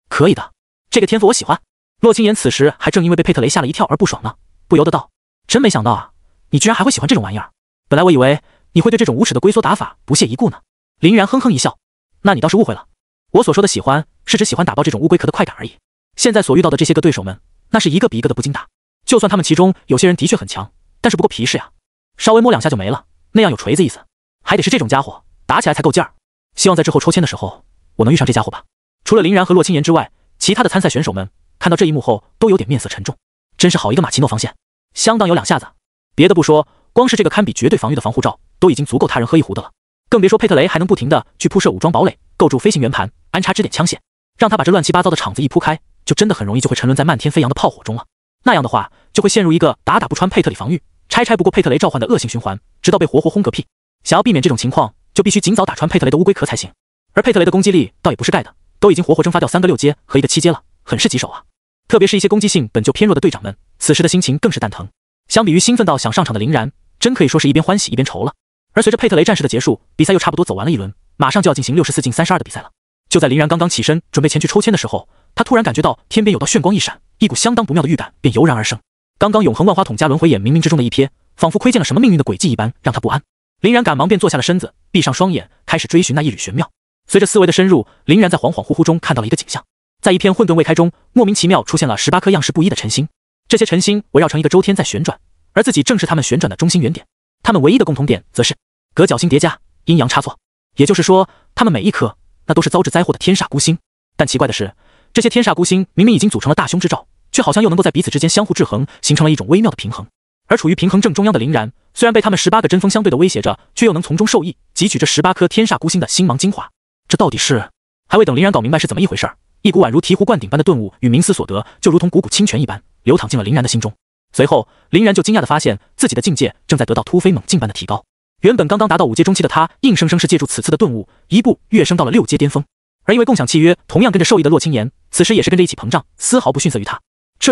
可以的，这个天赋我喜欢。洛青岩此时还正因为被佩特雷吓了一跳而不爽呢，不由得道：“真没想到啊，你居然还会喜欢这种玩意儿。本来我以为你会对这种无耻的龟缩打法不屑一顾呢。”林然哼哼一笑：“那你倒是误会了，我所说的喜欢，是指喜欢打爆这种乌龟壳的快感而已。现在所遇到的这些个对手们，那是一个比一个的不经打。就算他们其中有些人的确很强，但是不够皮实呀，稍微摸2下就没了，那样有锤子意思，还得是这种家伙，打起来才够劲儿。希望在之后抽签的时候，我能遇上这家伙吧。”除了林然和洛青岩之外，其他的参赛选手们看到这一幕后，都有点面色沉重。真是好一个马奇诺防线，相当有2下子。别的不说，光是这个堪比绝对防御的防护罩，都已经足够他人喝一壶的了。更别说佩特雷还能不停地去铺设武装堡垒，构筑飞行圆盘，安插支点枪线，让他把这乱七八糟的场子一铺开，就真的很容易就会沉沦在漫天飞扬的炮火中了。那样的话，就会陷入一个打不穿佩特里防御，拆不过佩特雷召唤的恶性循环，直到被活轰个屁。想要避免这种情况，就必须尽早打穿佩特雷的乌龟壳才行。而佩特雷的攻击力倒也不是盖的，都已经活蒸发掉3个6阶和1个7阶了，很是棘手啊。特别是一些攻击性本就偏弱的队长们，此时的心情更是蛋疼。相比于兴奋到想上场的林然，真可以说是一边欢喜一边愁了。而随着佩特雷战士的结束，比赛又差不多走完了一轮，马上就要进行64进32的比赛了。就在林然刚刚起身准备前去抽签的时候，他突然感觉到天边有道炫光一闪，一股相当不妙的预感便油然而生。刚刚永恒万花筒加轮回眼冥冥之中的一瞥，仿佛窥见了什么命运的轨迹一般，让他不安。林然赶忙便坐下了身子，闭上双眼，开始追寻那一缕玄妙。随着思维的深入，林然在恍恍惚惚中看到了一个景象，在一片混沌未开中，莫名其妙出现了18颗样式不一的晨星。这些晨星围绕成一个周天在旋转，而自己正是他们旋转的中心原点。他们唯一的共同点则是隔角星叠加，阴阳差错。也就是说，他们每一颗那都是遭致灾祸的天煞孤星。但奇怪的是，这些天煞孤星明明已经组成了大凶之兆，却好像又能够在彼此之间相互制衡，形成了一种微妙的平衡。而处于平衡正中央的林然，虽然被他们18个针锋相对的威胁着，却又能从中受益，汲取这18颗天煞孤星的星芒精华。这到底是……还未等林然搞明白是怎么一回事，一股宛如醍醐灌顶般的顿悟与冥思所得，就如同汩汩清泉一般流淌进了林然的心中。随后，林然就惊讶地发现自己的境界正在得到突飞猛进般的提高。原本刚刚达到5阶中期的他，硬生生是借助此次的顿悟，一步跃升到了6阶巅峰。而因为共享契约同样跟着受益的洛青岩，此时也是跟着一起膨胀，丝毫不逊色于他。这，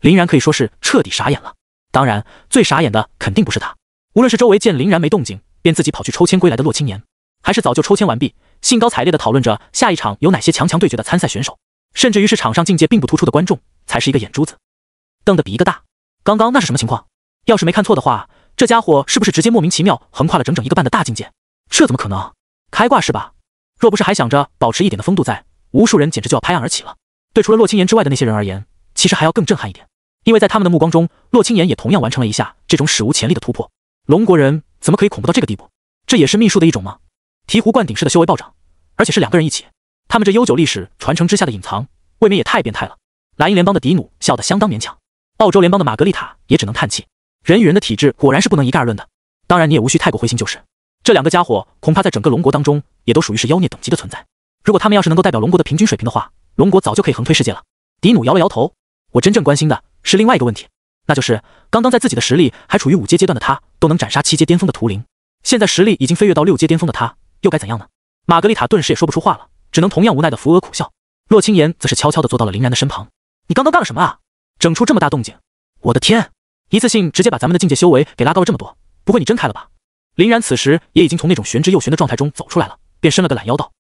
林然可以说是彻底傻眼了。当然，最傻眼的肯定不是他，无论是周围见林然没动静，便自己跑去抽签归来的洛青岩，还是早就抽签完毕，兴高采烈地讨论着下一场有哪些强对决的参赛选手，甚至于是场上境界并不突出的观众，才是一个眼珠子瞪得比一个大。刚刚那是什么情况？要是没看错的话，这家伙是不是直接莫名其妙横跨了整整1个半的大境界？这怎么可能？开挂是吧？若不是还想着保持一点的风度在，无数人简直就要拍案而起了。对除了洛青岩之外的那些人而言，其实还要更震撼一点，因为在他们的目光中，洛青岩也同样完成了一下这种史无前例的突破。龙国人怎么可以恐怖到这个地步？这也是秘术的一种吗？醍醐灌顶式的修为暴涨，而且是2个人一起，他们这悠久历史传承之下的隐藏，未免也太变态了。莱茵联邦的迪努笑得相当勉强，澳洲联邦的玛格丽塔也只能叹气。人与人的体质果然是不能一概而论的。当然，你也无需太过灰心，就是这2个家伙恐怕在整个龙国当中也都属于是妖孽等级的存在。如果他们要是能够代表龙国的平均水平的话，龙国早就可以横推世界了。迪努摇了摇头，我真正关心的是另外一个问题，那就是刚刚在自己的实力还处于5阶阶段的他，都能斩杀7阶巅峰的图灵，现在实力已经飞跃到6阶巅峰的他，又该怎样呢？玛格丽塔顿时也说不出话了，只能同样无奈的扶额苦笑。洛清言则是悄悄地坐到了林然的身旁。你刚刚干了什么啊？整出这么大动静！我的天，一次性直接把咱们的境界修为给拉高了这么多，不会你真开了吧？林然此时也已经从那种玄之又玄的状态中走出来了，便伸了个懒腰道：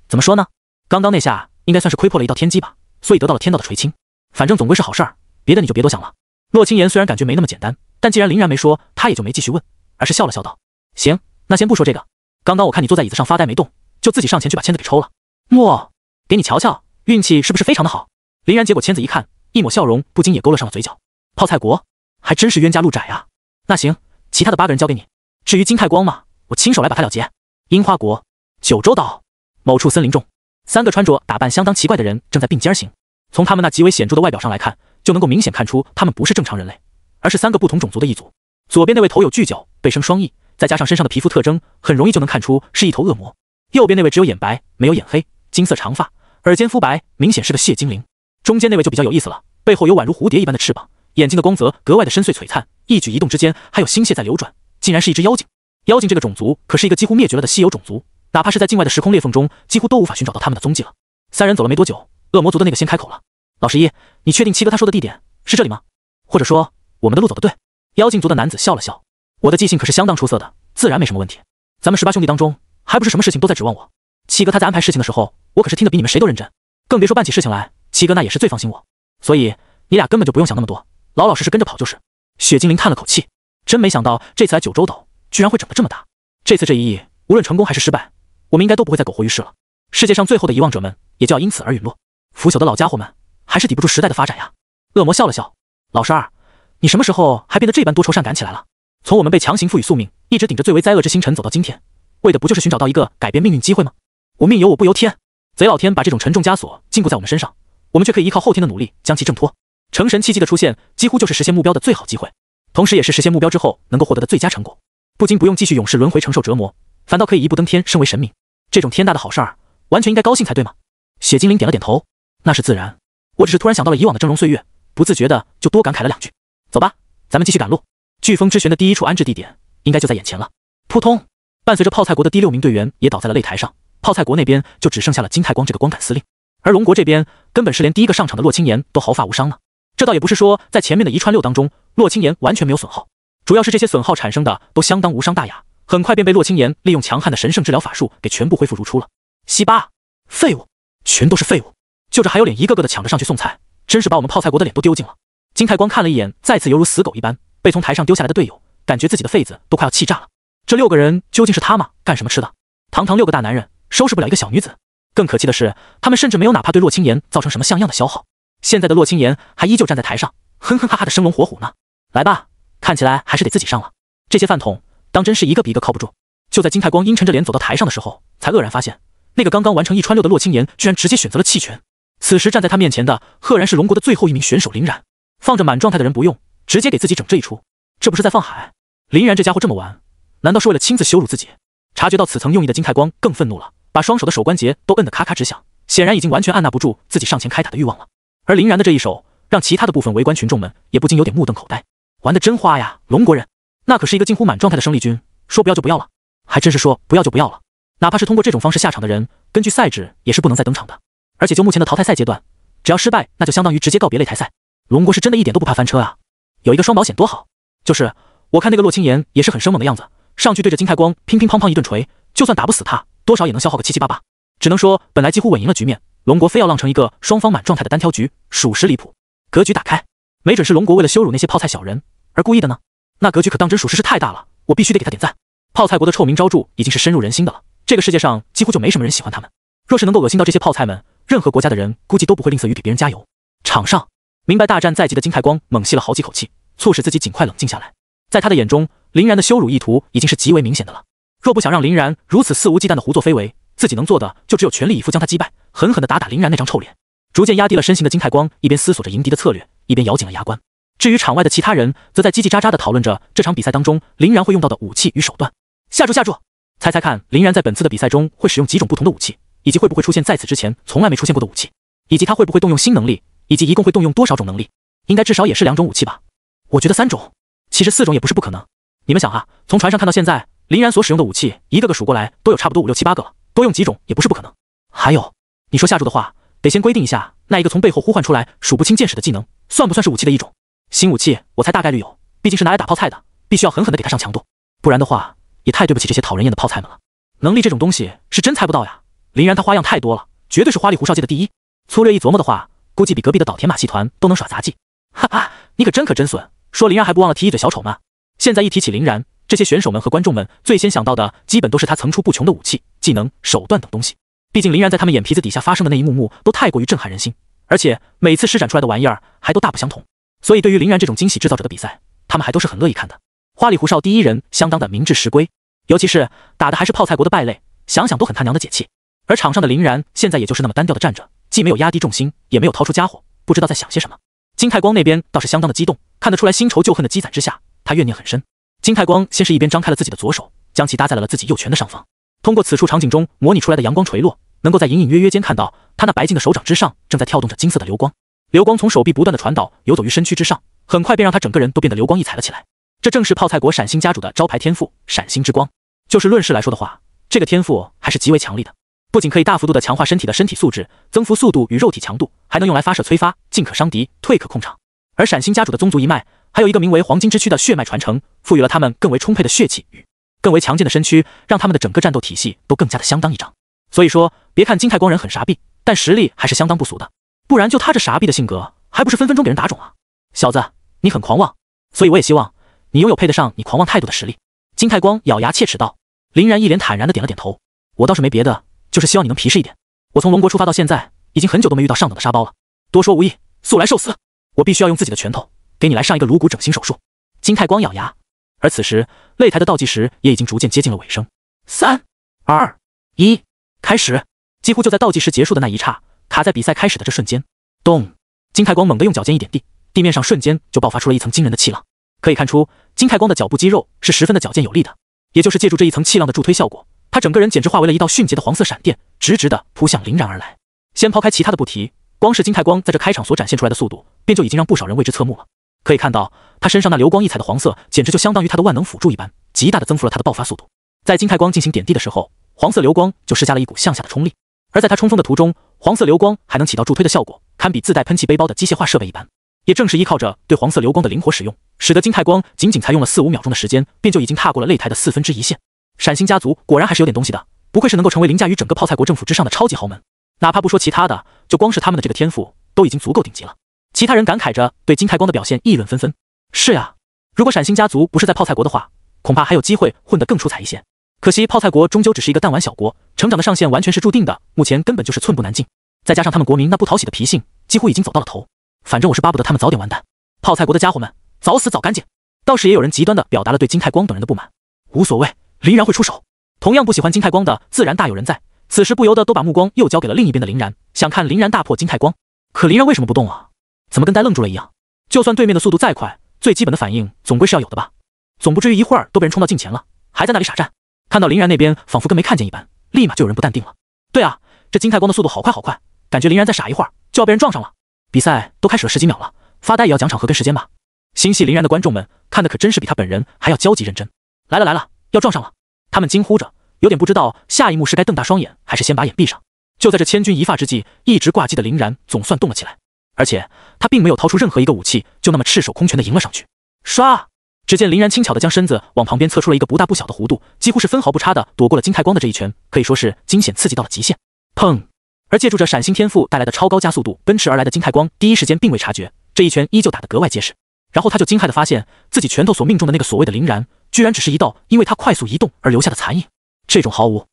怎么说呢？刚刚那下应该算是窥破了一道天机吧，所以得到了天道的垂青。反正总归是好事儿，别的你就别多想了。洛清言虽然感觉没那么简单，但既然林然没说，他也就没继续问，而是笑了笑道：行，那先不说这个。刚刚我看你坐在椅子上发呆没动，就自己上前去把签子给抽了。莫，给你瞧瞧，运气是不是非常的好？林然接过签子一看，一抹笑容不禁也勾勒上了嘴角。泡菜国还真是冤家路窄啊。那行，其他的8个人交给你。至于金太光嘛，我亲手来把他了结。樱花国九州岛某处森林中，3个穿着打扮相当奇怪的人正在并肩行。从他们那极为显著的外表上来看，就能够明显看出他们不是正常人类，而是3个不同种族的一族。左边那位头有巨角，背生双翼，再加上身上的皮肤特征，很容易就能看出是一头恶魔。右边那位只有眼白，没有眼黑，金色长发，耳尖肤白，明显是个血精灵。中间那位就比较有意思了，背后有宛如蝴蝶一般的翅膀，眼睛的光泽格外的深邃璀璨，一举一动之间还有星屑在流转，竟然是一只妖精。妖精这个种族可是一个几乎灭绝了的稀有种族，哪怕是在境外的时空裂缝中，几乎都无法寻找到他们的踪迹了。3人走了没多久，恶魔族的那个先开口了：老十一，你确定七哥他说的地点是这里吗？或者说我们的路走得对？妖精族的男子笑了笑：我的记性可是相当出色的，自然没什么问题。咱们18兄弟当中，还不是什么事情都在指望我。七哥他在安排事情的时候，我可是听得比你们谁都认真，更别说办起事情来，七哥那也是最放心我。所以你俩根本就不用想那么多，老老实实跟着跑就是。血精灵叹了口气，真没想到这次来九州岛居然会整得这么大。这次这一役无论成功还是失败，我们应该都不会再苟活于世了。世界上最后的遗忘者们也就要因此而陨落。腐朽的老家伙们还是抵不住时代的发展呀。恶魔笑了笑：老十二，你什么时候还变得这般多愁善感起来了？从我们被强行赋予宿命，一直顶着最为灾厄之星辰走到今天，为的不就是寻找到一个改变命运机会吗？我命由我不由天，贼老天把这种沉重枷锁禁锢在我们身上，我们却可以依靠后天的努力将其挣脱。成神契机的出现，几乎就是实现目标的最好机会，同时也是实现目标之后能够获得的最佳成果。不仅不用继续永世轮回承受折磨，反倒可以一步登天，升为神明。这种天大的好事儿，完全应该高兴才对嘛。血精灵点了点头，那是自然。我只是突然想到了以往的峥嵘岁月，不自觉的就多感慨了2句。走吧，咱们继续赶路。飓风之旋的第一处安置地点应该就在眼前了。扑通，伴随着泡菜国的第6名队员也倒在了擂台上，泡菜国那边就只剩下了金太光这个光杆司令，而龙国这边根本是连第一个上场的洛清言都毫发无伤呢。这倒也不是说在前面的一串6当中，洛清言完全没有损耗，主要是这些损耗产生的都相当无伤大雅，很快便被洛清言利用强悍的神圣治疗法术给全部恢复如初了。西巴，废物，全都是废物，就这还有脸一个个的抢着上去送菜，真是把我们泡菜国的脸都丢尽了。金太光看了一眼再次犹如死狗一般被从台上丢下来的队友，感觉自己的肺子都快要气炸了。这6个人究竟是他吗？干什么吃的？堂堂6个大男人收拾不了一个小女子。更可气的是，他们甚至没有哪怕对洛清言造成什么像样的消耗。现在的洛清言还依旧站在台上，哼哼哈哈的生龙活虎呢。来吧，看起来还是得自己上了。这些饭桶当真是一个比一个靠不住。就在金太光阴沉着脸走到台上的时候，才愕然发现那个刚刚完成1穿6的洛清言居然直接选择了弃权。此时站在他面前的赫然是龙国的最后一名选手林然。放着满状态的人不用，直接给自己整这一出，这不是在放海？林然这家伙这么玩，难道是为了亲自羞辱自己？察觉到此层用意的金太光更愤怒了，把双手的手关节都摁得咔咔直响，显然已经完全按捺不住自己上前开打的欲望了。而林然的这一手，让其他的部分围观群众们也不禁有点目瞪口呆。玩得真花呀，龙国人，那可是一个近乎满状态的生力军，说不要就不要了，还真是说不要就不要了。哪怕是通过这种方式下场的人，根据赛制也是不能再登场的。而且就目前的淘汰赛阶段，只要失败，那就相当于直接告别擂台赛。龙国是真的一点都不怕翻车啊，有一个双保险多好。就是我看那个洛清言也是很生猛的样子，上去对着金太光乒乒乓乓一顿锤，就算打不死他，多少也能消耗个七七八八。只能说本来几乎稳赢了局面，龙国非要浪成一个双方满状态的单挑局，属实离谱。格局打开，没准是龙国为了羞辱那些泡菜小人而故意的呢。那格局可当真属实是太大了，我必须得给他点赞。泡菜国的臭名昭著已经是深入人心的了，这个世界上几乎就没什么人喜欢他们。若是能够恶心到这些泡菜们，任何国家的人估计都不会吝啬于给别人加油。场上明白大战在即的金太光猛吸了好几口气，促使自己尽快冷静下来。在他的眼中，林然的羞辱意图已经是极为明显的了。若不想让林然如此肆无忌惮的胡作非为，自己能做的就只有全力以赴将他击败，狠狠地打打林然那张臭脸。逐渐压低了身形的金太光一边思索着迎敌的策略，一边咬紧了牙关。至于场外的其他人，则在叽叽喳喳地讨论着这场比赛当中林然会用到的武器与手段。下注下注，猜猜看林然在本次的比赛中会使用几种不同的武器，以及会不会出现在此之前从来没出现过的武器，以及他会不会动用新能力，以及一共会动用多少种能力。应该至少也是2种武器吧，我觉得3种，其实4种也不是不可能。你们想啊，从船上看到现在林然所使用的武器，一个个数过来都有差不多5、6、7、8个了，多用几种也不是不可能。还有，你说下注的话，得先规定一下，那一个从背后呼唤出来数不清箭矢的技能，算不算是武器的一种？新武器，我猜大概率有，毕竟是拿来打泡菜的，必须要狠狠的给它上强度，不然的话，也太对不起这些讨人厌的泡菜们了。能力这种东西是真猜不到呀，林然他花样太多了，绝对是花里胡哨界的第一。粗略一琢磨的话，估计比隔壁的岛田马戏团都能耍杂技。哈哈，你可真损！说林然还不忘了提一嘴小丑呢。现在一提起林然，这些选手们和观众们最先想到的，基本都是他层出不穷的武器、技能、手段等东西。毕竟林然在他们眼皮子底下发生的那一幕幕，都太过于震撼人心，而且每次施展出来的玩意儿还都大不相同。所以对于林然这种惊喜制造者的比赛，他们还都是很乐意看的。花里胡哨第一人相当的明智实规，尤其是打的还是泡菜国的败类，想想都很他娘的解气。而场上的林然现在也就是那么单调的站着，既没有压低重心，也没有掏出家伙，不知道在想些什么。金太光那边倒是相当的激动，看得出来新仇旧恨的积攒之下，他怨念很深。金太光先是一边张开了自己的左手，将其搭在了自己右拳的上方，通过此处场景中模拟出来的阳光垂落，能够在隐隐约约间看到他那白净的手掌之上正在跳动着金色的流光，流光从手臂不断的传导，游走于身躯之上，很快便让他整个人都变得流光溢彩了起来。这正是泡菜国闪星家主的招牌天赋闪星之光。就事论事来说的话，这个天赋还是极为强力的，不仅可以大幅度的强化身体的身体素质，增幅速度与肉体强度，还能用来发射催发，进可伤敌，退可控场。而闪星家主的宗族一脉还有一个名为黄金之躯的血脉传承，赋予了他们更为充沛的血气与更为强健的身躯，让他们的整个战斗体系都更加的相当一张。所以说，别看金太光人很傻逼，但实力还是相当不俗的，不然就他这傻逼的性格，还不是分分钟给人打肿啊！小子，你很狂妄，所以我也希望你拥有配得上你狂妄态度的实力。金太光咬牙切齿道。林然一脸坦然的点了点头，我倒是没别的，就是希望你能皮实一点。我从龙国出发到现在，已经很久都没遇到上等的沙包了。多说无益，速来受死！我必须要用自己的拳头给你来上一个颅骨整形手术。金太光咬牙。而此时擂台的倒计时也已经逐渐接近了尾声。3、2、1，开始！几乎就在倒计时结束的那一刹，卡在比赛开始的这瞬间，咚！金太光猛地用脚尖一点地，地面上瞬间就爆发出了一层惊人的气浪。可以看出，金太光的脚部肌肉是十分的矫健有力的，也就是借助这一层气浪的助推效果，他整个人简直化为了一道迅捷的黄色闪电，直直的扑向林然而来。先抛开其他的不提，光是金太光在这开场所展现出来的速度，便就已经让不少人为之侧目了。可以看到，他身上那流光溢彩的黄色，简直就相当于他的万能辅助一般，极大的增幅了他的爆发速度。在金太光进行点地的时候，黄色流光就施加了一股向下的冲力，而在他冲锋的途中，黄色流光还能起到助推的效果，堪比自带喷气背包的机械化设备一般。也正是依靠着对黄色流光的灵活使用，使得金太光仅仅才用了4、5秒钟的时间，便就已经踏过了擂台的1/4线。闪星家族果然还是有点东西的，不愧是能够成为凌驾于整个泡菜国政府之上的超级豪门。哪怕不说其他的，就光是他们的这个天赋都已经足够顶级了。其他人感慨着对金太光的表现议论纷纷。是呀，如果闪星家族不是在泡菜国的话，恐怕还有机会混得更出彩一些。可惜泡菜国终究只是一个弹丸小国，成长的上限完全是注定的，目前根本就是寸步难进。再加上他们国民那不讨喜的脾性，几乎已经走到了头。反正我是巴不得他们早点完蛋，泡菜国的家伙们早死早干净。倒是也有人极端的表达了对金太光等人的不满。无所谓，林然会出手。同样不喜欢金太光的自然大有人在，此时不由得都把目光又交给了另一边的林然，想看林然大破金太光。可林然为什么不动啊？怎么跟呆愣住了一样？就算对面的速度再快，最基本的反应总归是要有的吧，总不至于一会儿都被人冲到近前了，还在那里傻站。看到林然那边仿佛跟没看见一般，立马就有人不淡定了。对啊，这金太光的速度好快好快，感觉林然再傻一会儿就要被人撞上了。比赛都开始了10几秒了，发呆也要讲场合跟时间吧。心系林然的观众们看的可真是比他本人还要焦急认真。来了来了，要撞上了！他们惊呼着，有点不知道下一幕是该瞪大双眼还是先把眼闭上。就在这千钧一发之际，一直挂机的林然总算动了起来，而且他并没有掏出任何一个武器，就那么赤手空拳的迎了上去。唰！只见林然轻巧的将身子往旁边侧出了一个不大不小的弧度，几乎是分毫不差的躲过了金太光的这一拳，可以说是惊险刺激到了极限。砰！而借助着闪星天赋带来的超高加速度奔驰而来的金太光，第一时间并未察觉，这一拳依旧打得格外结实。然后他就惊骇地发现，自己拳头所命中的那个所谓的林然，居然只是一道因为他快速移动而留下的残影。这种毫无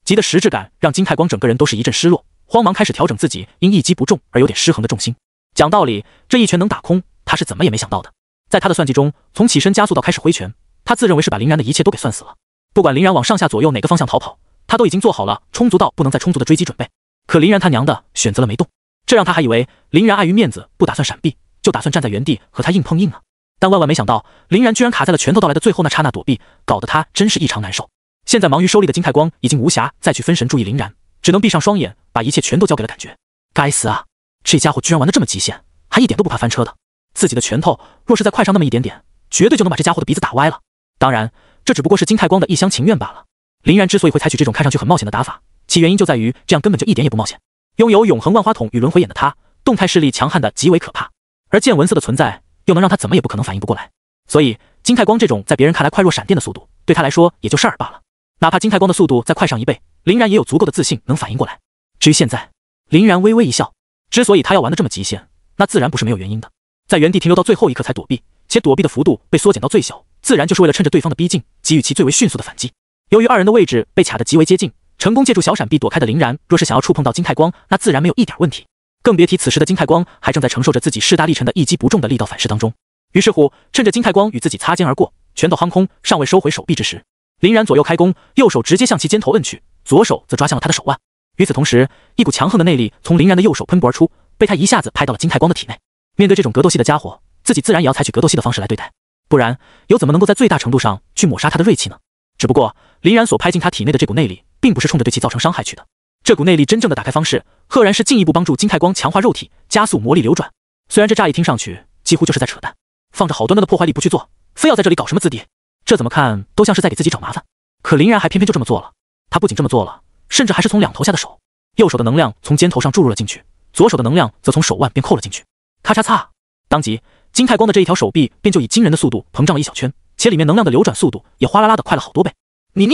极的实质感，让金太光整个人都是一阵失落，慌忙开始调整自己因一击不中而有点失衡的重心。讲道理，这一拳能打空，他是怎么也没想到的。在他的算计中，从起身加速到开始挥拳，他自认为是把林然的一切都给算死了。不管林然往上下左右哪个方向逃跑，他都已经做好了充足到不能再充足的追击准备。可林然他娘的选择了没动，这让他还以为林然碍于面子不打算闪避，就打算站在原地和他硬碰硬呢。但万万没想到，林然居然卡在了拳头到来的最后那刹那躲避，搞得他真是异常难受。现在忙于收力的金太光已经无暇再去分神注意林然，只能闭上双眼，把一切全都交给了感觉。该死啊！这家伙居然玩得这么极限，还一点都不怕翻车的。自己的拳头若是再快上那么一点点，绝对就能把这家伙的鼻子打歪了。当然，这只不过是金太光的一厢情愿罢了。林然之所以会采取这种看上去很冒险的打法，其原因就在于这样根本就一点也不冒险。拥有永恒万花筒与轮回眼的他，动态视力强悍的极为可怕，而见闻色的存在又能让他怎么也不可能反应不过来。所以金太光这种在别人看来快若闪电的速度，对他来说也就事儿罢了。哪怕金太光的速度再快上1倍，林然也有足够的自信能反应过来。至于现在，林然微微一笑，之所以他要玩的这么极限，那自然不是没有原因的。在原地停留到最后一刻才躲避，且躲避的幅度被缩减到最小，自然就是为了趁着对方的逼近，给予其最为迅速的反击。由于二人的位置被卡得极为接近，成功借助小闪避躲开的林然，若是想要触碰到金太光，那自然没有一点问题。更别提此时的金太光还正在承受着自己势大力沉的一击不中的力道反噬当中。于是乎，趁着金太光与自己擦肩而过，拳头夯空，尚未收回手臂之时，林然左右开弓，右手直接向其肩头摁去，左手则抓向了他的手腕。与此同时，一股强横的内力从林然的右手喷薄而出，被他一下子拍到了金太光的体内。面对这种格斗系的家伙，自己自然也要采取格斗系的方式来对待，不然又怎么能够在最大程度上去抹杀他的锐气呢？只不过林然所拍进他体内的这股内力，并不是冲着对其造成伤害去的。这股内力真正的打开方式，赫然是进一步帮助金太光强化肉体，加速魔力流转。虽然这乍一听上去几乎就是在扯淡，放着好端端的破坏力不去做，非要在这里搞什么资敌，这怎么看都像是在给自己找麻烦。可林然还偏偏就这么做了。他不仅这么做了，甚至还是从两头下的手，右手的能量从肩头上注入了进去，左手的能量则从手腕便扣了进去。咔嚓嚓，当即金太光的这一条手臂便就以惊人的速度膨胀了一小圈，且里面能量的流转速度也哗啦啦的快了好多倍。你！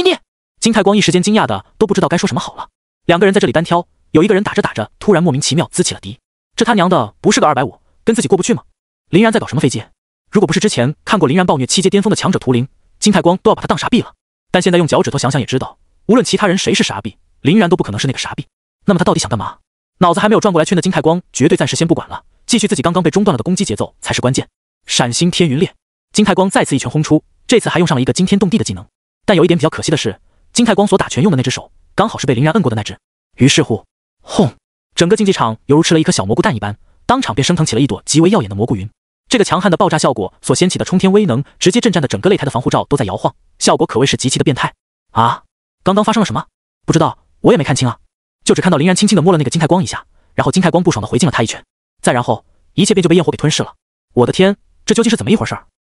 金太光一时间惊讶的都不知道该说什么好了。两个人在这里单挑，有一个人打着打着突然莫名其妙滋起了敌，这他娘的不是个250，跟自己过不去吗？林然在搞什么飞机？如果不是之前看过林然暴虐7阶巅峰的强者图灵，金太光都要把他当傻逼了。但现在用脚趾头想想也知道，无论其他人谁是傻逼，林然都不可能是那个傻逼。那么他到底想干嘛？脑子还没有转过来圈的金太光绝对暂时先不管了，继续自己刚刚被中断了的攻击节奏才是关键。闪星天云裂，金太光再次一拳轰出，这次还用上了一个惊天动地的技能。但有一点比较可惜的是，金太光所打拳用的那只手刚好是被林然摁过的那只。于是乎，轰！整个竞技场犹如吃了一颗小蘑菇蛋一般，当场便升腾起了一朵极为耀眼的蘑菇云。这个强悍的爆炸效果所掀起的冲天威能，直接震颤的整个擂台的防护罩都在摇晃，效果可谓是极其的变态。啊！刚刚发生了什么？不知道，我也没看清啊，就只看到林然轻轻的摸了那个金太光一下，然后金太光不爽的回敬了他一拳，再然后一切便就被焰火给吞噬了。我的天，这究竟是怎么一回事？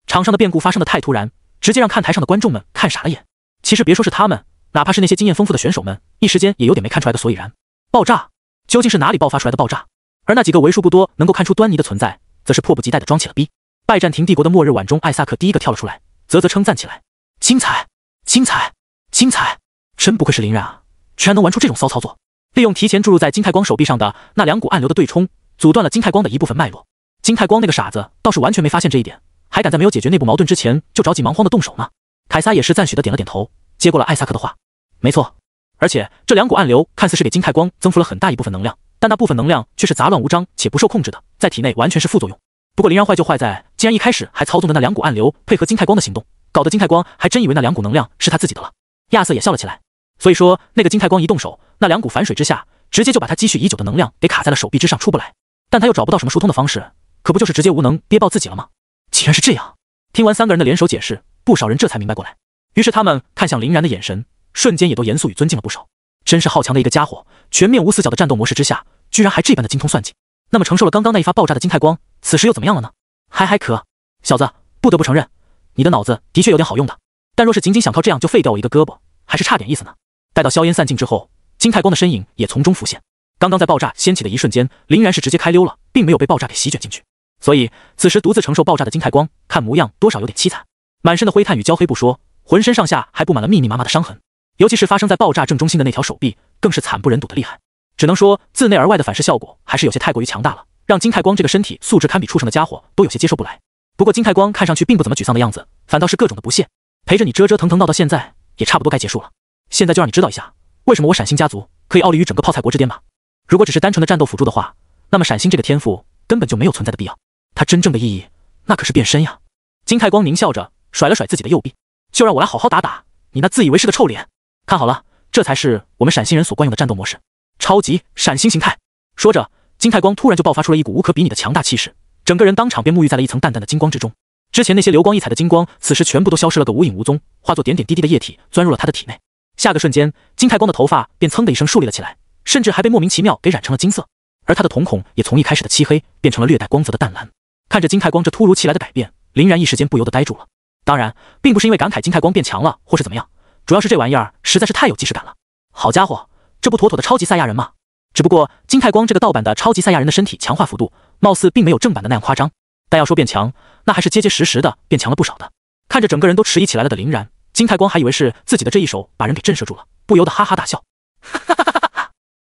场上的变故发生的太突然，直接让看台上的观众们看傻了眼。其实别说是他们，哪怕是那些经验丰富的选手们，一时间也有点没看出来个所以然。爆炸究竟是哪里爆发出来的爆炸？而那几个为数不多能够看出端倪的存在，则是迫不及待地装起了逼。拜占庭帝国的末日晚钟艾萨克第一个跳了出来，啧称赞起来：精彩，精彩，精彩！真不愧是林然啊，居然能玩出这种骚操作！利用提前注入在金太光手臂上的那2股暗流的对冲，阻断了金太光的一部分脉络。金太光那个傻子倒是完全没发现这一点，还敢在没有解决内部矛盾之前就着急忙慌的动手呢。凯撒也是赞许的点了点头，接过了艾萨克的话。没错，而且这2股暗流看似是给金太光增幅了很大一部分能量，但那部分能量却是杂乱无章且不受控制的，在体内完全是副作用。不过林然坏就坏在，竟然一开始还操纵的那2股暗流配合金太光的行动，搞得金太光还真以为那2股能量是他自己的了。亚瑟也笑了起来。所以说那个金太光一动手，那2股反水之下，直接就把他积蓄已久的能量给卡在了手臂之上出不来。但他又找不到什么疏通的方式，可不就是直接无能憋爆自己了吗？既然是这样，听完3个人的联手解释，不少人这才明白过来。于是他们看向林然的眼神瞬间也都严肃与尊敬了不少。真是好强的一个家伙，全面无死角的战斗模式之下，居然还这般的精通算计。那么承受了刚刚那一发爆炸的金太光，此时又怎么样了呢？还可，小子，不得不承认，你的脑子的确有点好用的。但若是仅仅想靠这样就废掉我一个胳膊，还是差点意思呢。待到硝烟散尽之后，金太光的身影也从中浮现。刚刚在爆炸掀起的一瞬间，林然是直接开溜了，并没有被爆炸给席卷进去。所以此时独自承受爆炸的金太光，看模样多少有点凄惨，满身的灰炭与焦黑不说，浑身上下还布满了密密麻麻的伤痕。尤其是发生在爆炸正中心的那条手臂，更是惨不忍睹的厉害。只能说自内而外的反噬效果还是有些太过于强大了，让金太光这个身体素质堪比畜生的家伙都有些接受不来。不过金太光看上去并不怎么沮丧的样子，反倒是各种的不屑，陪着你折腾闹到现在，也差不多该结束了。现在就让你知道一下，为什么我闪星家族可以傲立于整个泡菜国之巅吧。如果只是单纯的战斗辅助的话，那么闪星这个天赋根本就没有存在的必要。它真正的意义，那可是变身呀。金太光狞笑着甩了甩自己的右臂，就让我来好好打打你那自以为是的臭脸。看好了，这才是我们闪星人所惯用的战斗模式，超级闪星形态。说着，金太光突然就爆发出了一股无可比拟的强大气势，整个人当场便沐浴在了一层淡淡的金光之中。之前那些流光溢彩的金光，此时全部都消失了个无影无踪，化作点点滴滴的液体钻入了他的体内。下个瞬间，金太光的头发便噌的一声竖立了起来，甚至还被莫名其妙给染成了金色，而他的瞳孔也从一开始的漆黑变成了略带光泽的淡蓝。看着金太光这突如其来的改变，林然一时间不由得呆住了。当然，并不是因为感慨金太光变强了或是怎么样，主要是这玩意儿实在是太有既视感了。好家伙，这不妥妥的超级赛亚人吗？只不过金太光这个盗版的超级赛亚人的身体强化幅度，貌似并没有正版的那样夸张，但要说变强，那还是结结实实的变强了不少的。看着整个人都迟疑起来了的林然，金太光还以为是自己的这一手把人给震慑住了，不由得哈哈大笑。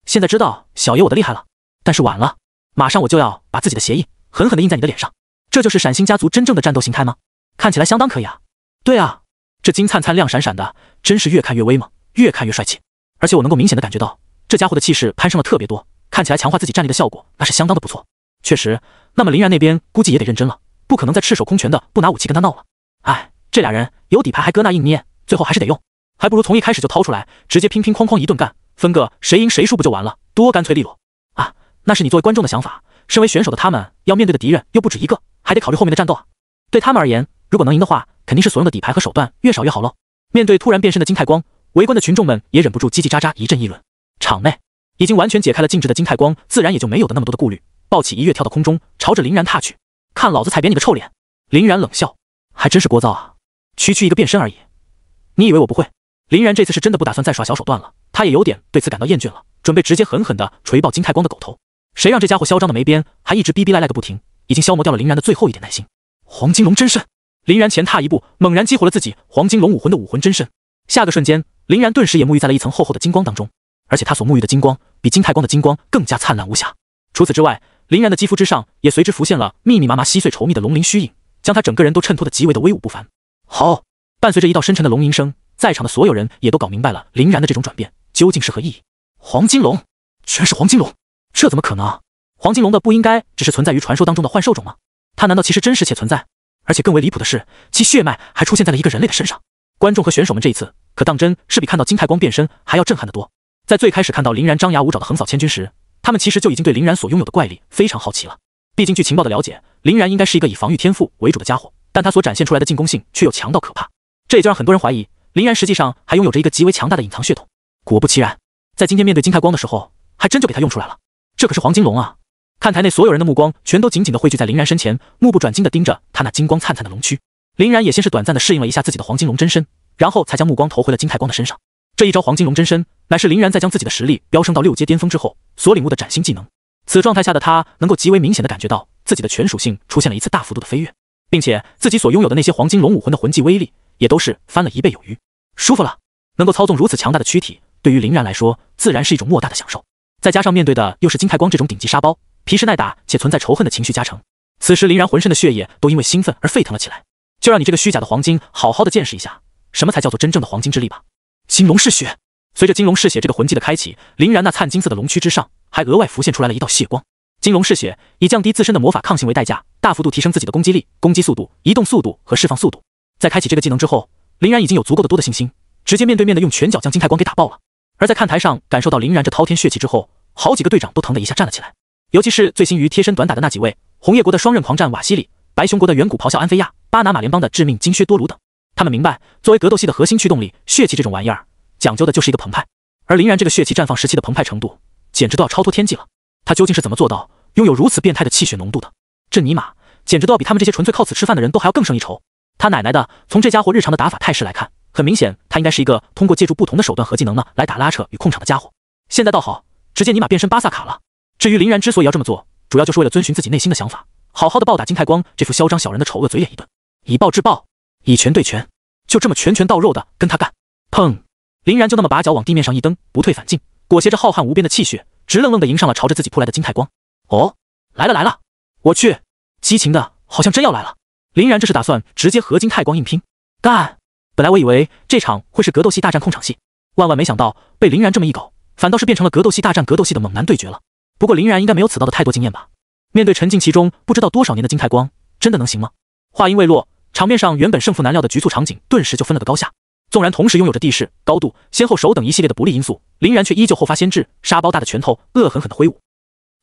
现在知道小爷我的厉害了，但是晚了，马上我就要把自己的协议狠狠地印在你的脸上。这就是闪星家族真正的战斗形态吗？看起来相当可以啊。对啊，这金灿灿亮闪闪的，真是越看越威猛，越看越帅气。而且我能够明显的感觉到，这家伙的气势攀升了特别多，看起来强化自己战力的效果那是相当的不错。确实，那么林然那边估计也得认真了，不可能再赤手空拳的不拿武器跟他闹了。哎，这俩人有底牌还搁那硬捏，最后还是得用，还不如从一开始就掏出来，直接乒乒哐哐一顿干，分个谁赢谁输不就完了，多干脆利落啊！那是你作为观众的想法，身为选手的他们要面对的敌人又不止一个，还得考虑后面的战斗啊。对他们而言，如果能赢的话，肯定是所用的底牌和手段越少越好喽。面对突然变身的金太光，围观的群众们也忍不住叽叽喳喳一阵议论。场内已经完全解开了禁制的金太光，自然也就没有的那么多的顾虑，抱起一跃跳到空中，朝着林然踏去。看老子踩扁你个臭脸！林然冷笑，还真是聒噪啊，区区一个变身而已，你以为我不会？林然这次是真的不打算再耍小手段了，他也有点对此感到厌倦了，准备直接狠狠地锤爆金太光的狗头。谁让这家伙嚣张的没边，还一直逼逼赖赖个不停，已经消磨掉了林然的最后一点耐心。黄金龙真身！林然前踏一步，猛然激活了自己黄金龙武魂的武魂真身。下个瞬间，林然顿时也沐浴在了一层厚厚的金光当中，而且他所沐浴的金光比金太光的金光更加灿烂无瑕。除此之外，林然的肌肤之上也随之浮现了密密麻麻稀碎稠密的龙鳞虚影，将他整个人都衬托得极为的威武不凡。好，伴随着一道深沉的龙吟声，在场的所有人也都搞明白了林然的这种转变究竟是何意义。黄金龙，全是黄金龙，这怎么可能啊？黄金龙的不应该只是存在于传说当中的幻兽种吗？它难道其实真实且存在？而且更为离谱的是，其血脉还出现在了一个人类的身上。观众和选手们这一次可当真是比看到金太光变身还要震撼得多。在最开始看到林然张牙舞爪的横扫千军时，他们其实就已经对林然所拥有的怪力非常好奇了。毕竟据情报的了解，林然应该是一个以防御天赋为主的家伙，但他所展现出来的进攻性却又强到可怕，这也就让很多人怀疑林然实际上还拥有着一个极为强大的隐藏血统。果不其然，在今天面对金太光的时候，还真就给他用出来了。这可是黄金龙啊！看台内所有人的目光全都紧紧地汇聚在林然身前，目不转睛地盯着他那金光灿灿的龙躯。林然也先是短暂地适应了一下自己的黄金龙真身，然后才将目光投回了金太光的身上。这一招黄金龙真身，乃是林然在将自己的实力飙升到6阶巅峰之后所领悟的崭新技能。此状态下的他能够极为明显地感觉到自己的全属性出现了一次大幅度的飞跃，并且自己所拥有的那些黄金龙武魂的魂技威力也都是翻了1倍有余。舒服了，能够操纵如此强大的躯体，对于林然来说自然是一种莫大的享受。再加上面对的又是金太光这种顶级沙包，皮实耐打且存在仇恨的情绪加成，此时林然浑身的血液都因为兴奋而沸腾了起来。就让你这个虚假的黄金好好的见识一下什么才叫做真正的黄金之力吧。金龙嗜血，随着金龙嗜血这个魂技的开启，林然那灿金色的龙躯之上还额外浮现出来了一道血光。金龙嗜血以降低自身的魔法抗性为代价，大幅度提升自己的攻击力、攻击速度、移动速度和释放速度。在开启这个技能之后，林然已经有足够的多的信心，直接面对面的用拳脚将金太光给打爆了。而在看台上感受到林然这滔天血气之后，好几个队长都疼的一下站了起来，尤其是醉心于贴身短打的那几位，红叶国的双刃狂战瓦西里，白熊国的远古咆哮安菲亚，巴拿马联邦的致命金靴多鲁等。他们明白，作为格斗系的核心驱动力，血气这种玩意儿讲究的就是一个澎湃，而林然这个血气绽放时期的澎湃程度简直都要超脱天际了。他究竟是怎么做到拥有如此变态的气血浓度的？这尼玛简直都要比他们这些纯粹靠此吃饭的人都还要更胜一筹。他奶奶的，从这家伙日常的打法态势来看，很明显他应该是一个通过借助不同的手段和技能呢来打拉扯与控场的家伙。现在倒好，直接尼玛变身巴萨卡了。至于林然之所以要这么做，主要就是为了遵循自己内心的想法，好好的暴打金太光这副嚣张小人的丑恶嘴脸一顿，以暴制暴，以拳对拳，就这么拳拳到肉的跟他干。砰！林然就那么把脚往地面上一蹬，不退反进，裹挟着浩瀚无边的气血，直愣愣的迎上了朝着自己扑来的金太光。哦，来了来了！我去，激情的好像真要来了。林然这是打算直接和金太光硬拼干。本来我以为这场会是格斗系大战控场戏，万万没想到被林然这么一搞，反倒是变成了格斗系大战格斗系的猛男对决了。不过林然应该没有此道的太多经验吧？面对沉浸其中不知道多少年的金太光，真的能行吗？话音未落，场面上原本胜负难料的局促场景顿时就分了个高下。纵然同时拥有着地势、高度、先后手等一系列的不利因素，林然却依旧后发先至，沙包大的拳头恶狠狠地挥舞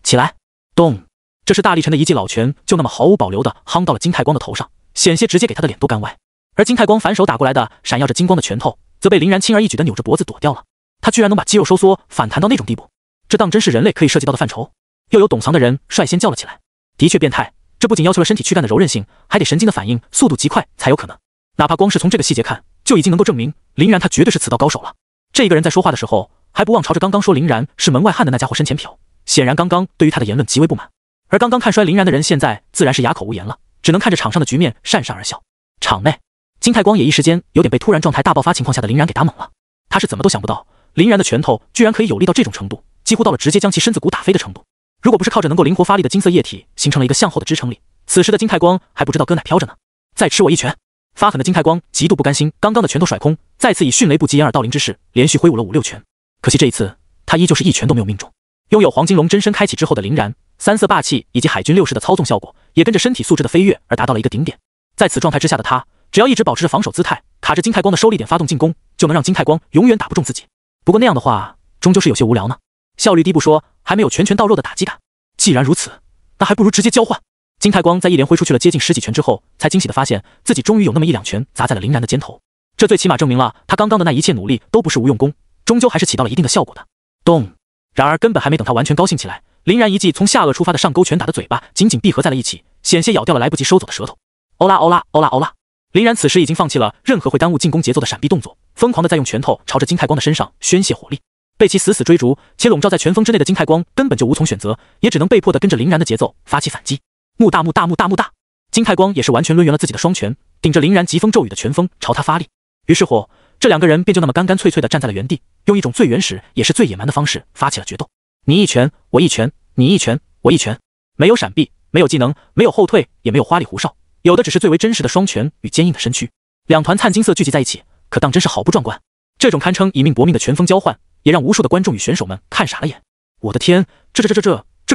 起来。咚！这是大力沉的一记老拳，就那么毫无保留地夯到了金太光的头上，险些直接给他的脸都干歪。而金太光反手打过来的闪耀着金光的拳头，则被林然轻而易举地扭着脖子躲掉了。他居然能把肌肉收缩反弹到那种地步，这当真是人类可以涉及到的范畴？又有懂藏的人率先叫了起来。的确变态，这不仅要求了身体躯干的柔韧性，还得神经的反应速度极快才有可能。哪怕光是从这个细节看，就已经能够证明林然他绝对是此道高手了。这一个人在说话的时候，还不忘朝着刚刚说林然是门外汉的那家伙身前瞟，显然刚刚对于他的言论极为不满。而刚刚看衰林然的人，现在自然是哑口无言了，只能看着场上的局面讪讪而笑。场内，金太光也一时间有点被突然状态大爆发情况下的林然给打懵了。他是怎么都想不到，林然的拳头居然可以有力到这种程度，几乎到了直接将其身子骨打飞的程度。如果不是靠着能够灵活发力的金色液体形成了一个向后的支撑力，此时的金太光还不知道搁哪飘着呢。再吃我一拳！发狠的金太光极度不甘心，刚刚的拳头甩空，再次以迅雷不及掩耳盗铃之势连续挥舞了5、6拳。可惜这一次，他依旧是一拳都没有命中。拥有黄金龙真身开启之后的林然，三色霸气以及海军6式的操纵效果，也跟着身体素质的飞跃而达到了一个顶点。在此状态之下的他，只要一直保持着防守姿态，卡着金太光的收力点发动进攻，就能让金太光永远打不中自己。不过那样的话，终究是有些无聊呢。效率低不说，还没有拳拳到肉的打击感。既然如此，那还不如直接交换。金太光在一连挥出去了接近10几拳之后，才惊喜地发现自己终于有那么1、2拳砸在了林然的肩头。这最起码证明了他刚刚的那一切努力都不是无用功，终究还是起到了一定的效果的。咚！然而根本还没等他完全高兴起来，林然一记从下颚出发的上勾拳打的嘴巴紧紧闭合在了一起，险些咬掉了来不及收走的舌头。欧啦欧啦欧啦欧啦！林然此时已经放弃了任何会耽误进攻节奏的闪避动作，疯狂地在用拳头朝着金太光的身上宣泄火力。被其死死追逐且笼罩在拳锋之内的金太光根本就无从选择，也只能被迫地跟着林然的节奏发起反击。木大木大木大木大！金太光也是完全抡圆了自己的双拳，顶着林然疾风骤雨的拳风朝他发力。于是乎，这两个人便就那么干干脆脆地站在了原地，用一种最原始也是最野蛮的方式发起了决斗。你一拳我一拳，你一拳我一拳，没有闪避，没有技能，没有后退，也没有花里胡哨，有的只是最为真实的双拳与坚硬的身躯。两团灿金色聚集在一起，可当真是毫不壮观。这种堪称以命搏命的拳锋交换，也让无数的观众与选手们看傻了眼。我的天，这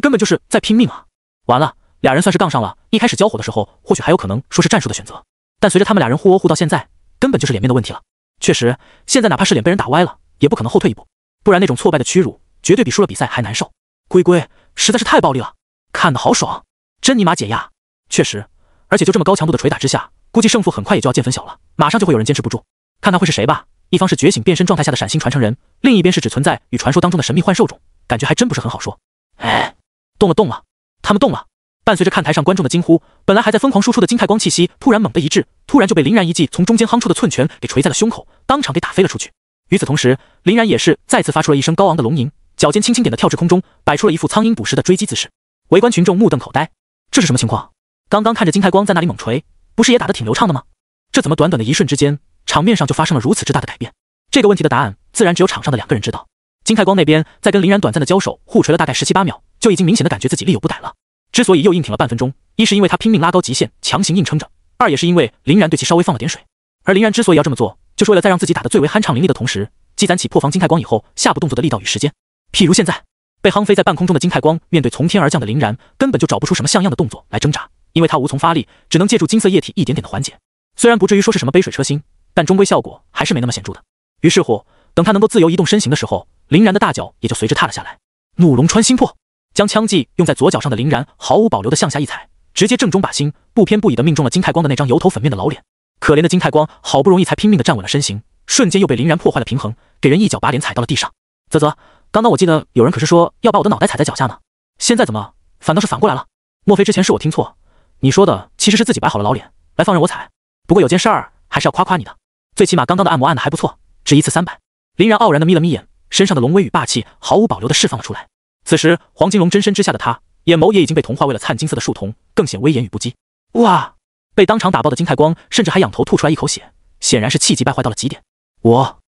根本就是在拼命啊！完了，俩人算是杠上了。一开始交火的时候，或许还有可能说是战术的选择，但随着他们俩人互殴互到现在，根本就是脸面的问题了。确实，现在哪怕是脸被人打歪了，也不可能后退一步，不然那种挫败的屈辱，绝对比输了比赛还难受。龟龟实在是太暴力了，看得好爽，真尼玛解压。确实，而且就这么高强度的捶打之下，估计胜负很快也就要见分晓了，马上就会有人坚持不住。看他会是谁吧。一方是觉醒变身状态下的闪星传承人，另一边是只存在与传说当中的神秘幻兽种，感觉还真不是很好说。哎，动了，他们动了！伴随着看台上观众的惊呼，本来还在疯狂输出的金太光气息突然猛地一滞，突然就被林然一记从中间夯出的寸拳给捶在了胸口，当场给打飞了出去。与此同时，林然也是再次发出了一声高昂的龙吟，脚尖轻轻点的跳至空中，摆出了一副苍鹰捕食的追击姿势。围观群众目瞪口呆，这是什么情况？刚刚看着金太光在那里猛捶，不是也打得挺流畅的吗？这怎么短短的一瞬之间，场面上就发生了如此之大的改变？这个问题的答案自然只有场上的两个人知道。金太光那边在跟林然短暂的交手互捶了大概17、8秒，就已经明显的感觉自己力有不逮了。之所以又硬挺了半分钟，一是因为他拼命拉高极限强行硬撑着，二也是因为林然对其稍微放了点水。而林然之所以要这么做，就是为了在让自己打得最为酣畅淋漓的同时，积攒起破防金太光以后下步动作的力道与时间。譬如现在被夯飞在半空中的金太光，面对从天而降的林然，根本就找不出什么像样的动作来挣扎，因为他无从发力，只能借助金色液体一点点的缓解。虽然不至于说是什么杯水车薪，但终归效果还是没那么显著的。于是乎，等他能够自由移动身形的时候，林然的大脚也就随之踏了下来。怒龙穿心破，将枪技用在左脚上的林然毫无保留的向下一踩，直接正中靶心，不偏不倚的命中了金太光的那张油头粉面的老脸。可怜的金太光好不容易才拼命的站稳了身形，瞬间又被林然破坏了平衡，给人一脚把脸踩到了地上。啧，刚刚我记得有人可是说要把我的脑袋踩在脚下呢，现在怎么反倒是反过来了？莫非之前是我听错？你说的其实是自己摆好了老脸来放任我踩？不过有件事儿还是要夸夸你的，最起码刚刚的按摩按的还不错，只一次300。林然傲然的眯了眯眼，身上的龙威与霸气毫无保留的释放了出来。此时黄金龙真身之下的他，眼眸也已经被同化为了灿金色的树瞳，更显威严与不羁。哇！被当场打爆的金太光甚至还仰头吐出来一口血，显然是气急败坏到了极点。我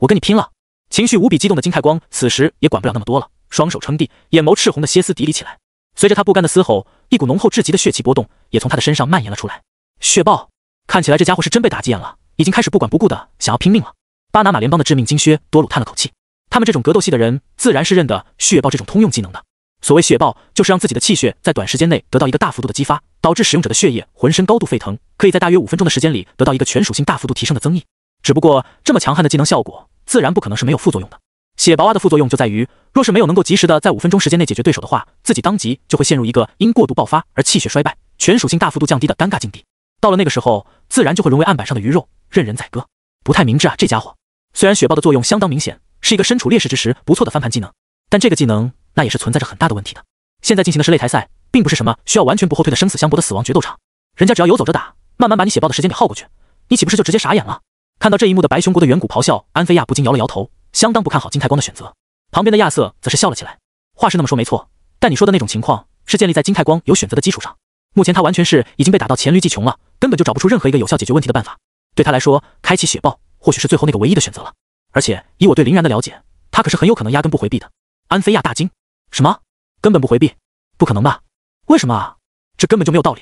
跟你拼了！情绪无比激动的金太光此时也管不了那么多了，双手撑地，眼眸赤红的歇斯底里起来。随着他不甘的嘶吼，一股浓厚至极的血气波动也从他的身上蔓延了出来。血爆！看起来这家伙是真被打急眼了，已经开始不管不顾的想要拼命了。巴拿马联邦的致命金靴多鲁叹了口气，他们这种格斗系的人自然是认得血爆这种通用技能的。所谓血爆，就是让自己的气血在短时间内得到一个大幅度的激发，导致使用者的血液浑身高度沸腾，可以在大约5分钟的时间里得到一个全属性大幅度提升的增益。只不过这么强悍的技能效果，自然不可能是没有副作用的。血爆的副作用就在于，若是没有能够及时的在5分钟时间内解决对手的话，自己当即就会陷入一个因过度爆发而气血衰败、全属性大幅度降低的尴尬境地。到了那个时候，自然就会沦为案板上的鱼肉，任人宰割。不太明智啊，这家伙。虽然血爆的作用相当明显，是一个身处劣势之时不错的翻盘技能，但这个技能那也是存在着很大的问题的。现在进行的是擂台赛，并不是什么需要完全不后退的生死相搏的死亡决斗场，人家只要有走着打，慢慢把你写报的时间给耗过去，你岂不是就直接傻眼了？看到这一幕的白熊国的远古咆哮，安菲亚不禁摇了摇头，相当不看好金太光的选择。旁边的亚瑟则是笑了起来，话是那么说没错，但你说的那种情况是建立在金太光有选择的基础上。目前他完全是已经被打到黔驴技穷了，根本就找不出任何一个有效解决问题的办法。对他来说，开启雪豹或许是最后那个唯一的选择了。而且以我对林然的了解，他可是很有可能压根不回避的。安菲亚大惊，什么？根本不回避？不可能吧？为什么啊？这根本就没有道理。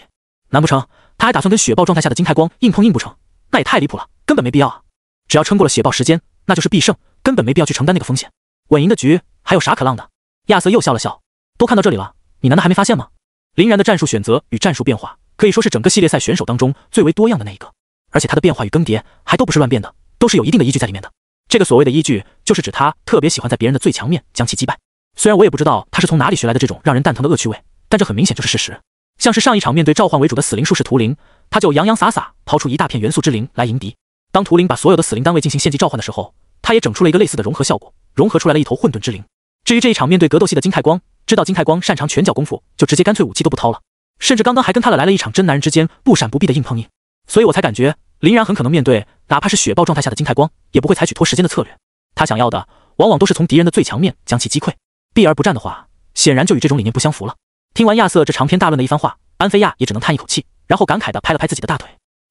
难不成他还打算跟雪豹状态下的金太光硬碰硬不成？那也太离谱了，根本没必要啊！只要撑过了雪豹时间，那就是必胜，根本没必要去承担那个风险。稳赢的局还有啥可浪的？亚瑟又笑了笑，都看到这里了，你难道还没发现吗？林然的战术选择与战术变化可以说是整个系列赛选手当中最为多样的那一个，而且他的变化与更迭还都不是乱变的，都是有一定的依据在里面的。这个所谓的依据，就是指他特别喜欢在别人的最强面将其击败。虽然我也不知道他是从哪里学来的这种让人蛋疼的恶趣味，但这很明显就是事实。像是上一场面对召唤为主的死灵术士图灵，他就洋洋洒洒抛出一大片元素之灵来迎敌。当图灵把所有的死灵单位进行献祭召唤的时候，他也整出了一个类似的融合效果，融合出来了一头混沌之灵。至于这一场面对格斗系的金太光，知道金太光擅长拳脚功夫，就直接干脆武器都不掏了，甚至刚刚还跟他来了一场真男人之间不闪不避的硬碰硬。所以我才感觉林然很可能面对哪怕是雪豹状态下的金太光，也不会采取拖时间的策略。他想要的往往都是从敌人的最强面将其击溃，避而不战的话，显然就与这种理念不相符了。听完亚瑟这长篇大论的一番话，安菲亚也只能叹一口气，然后感慨地拍了拍自己的大腿。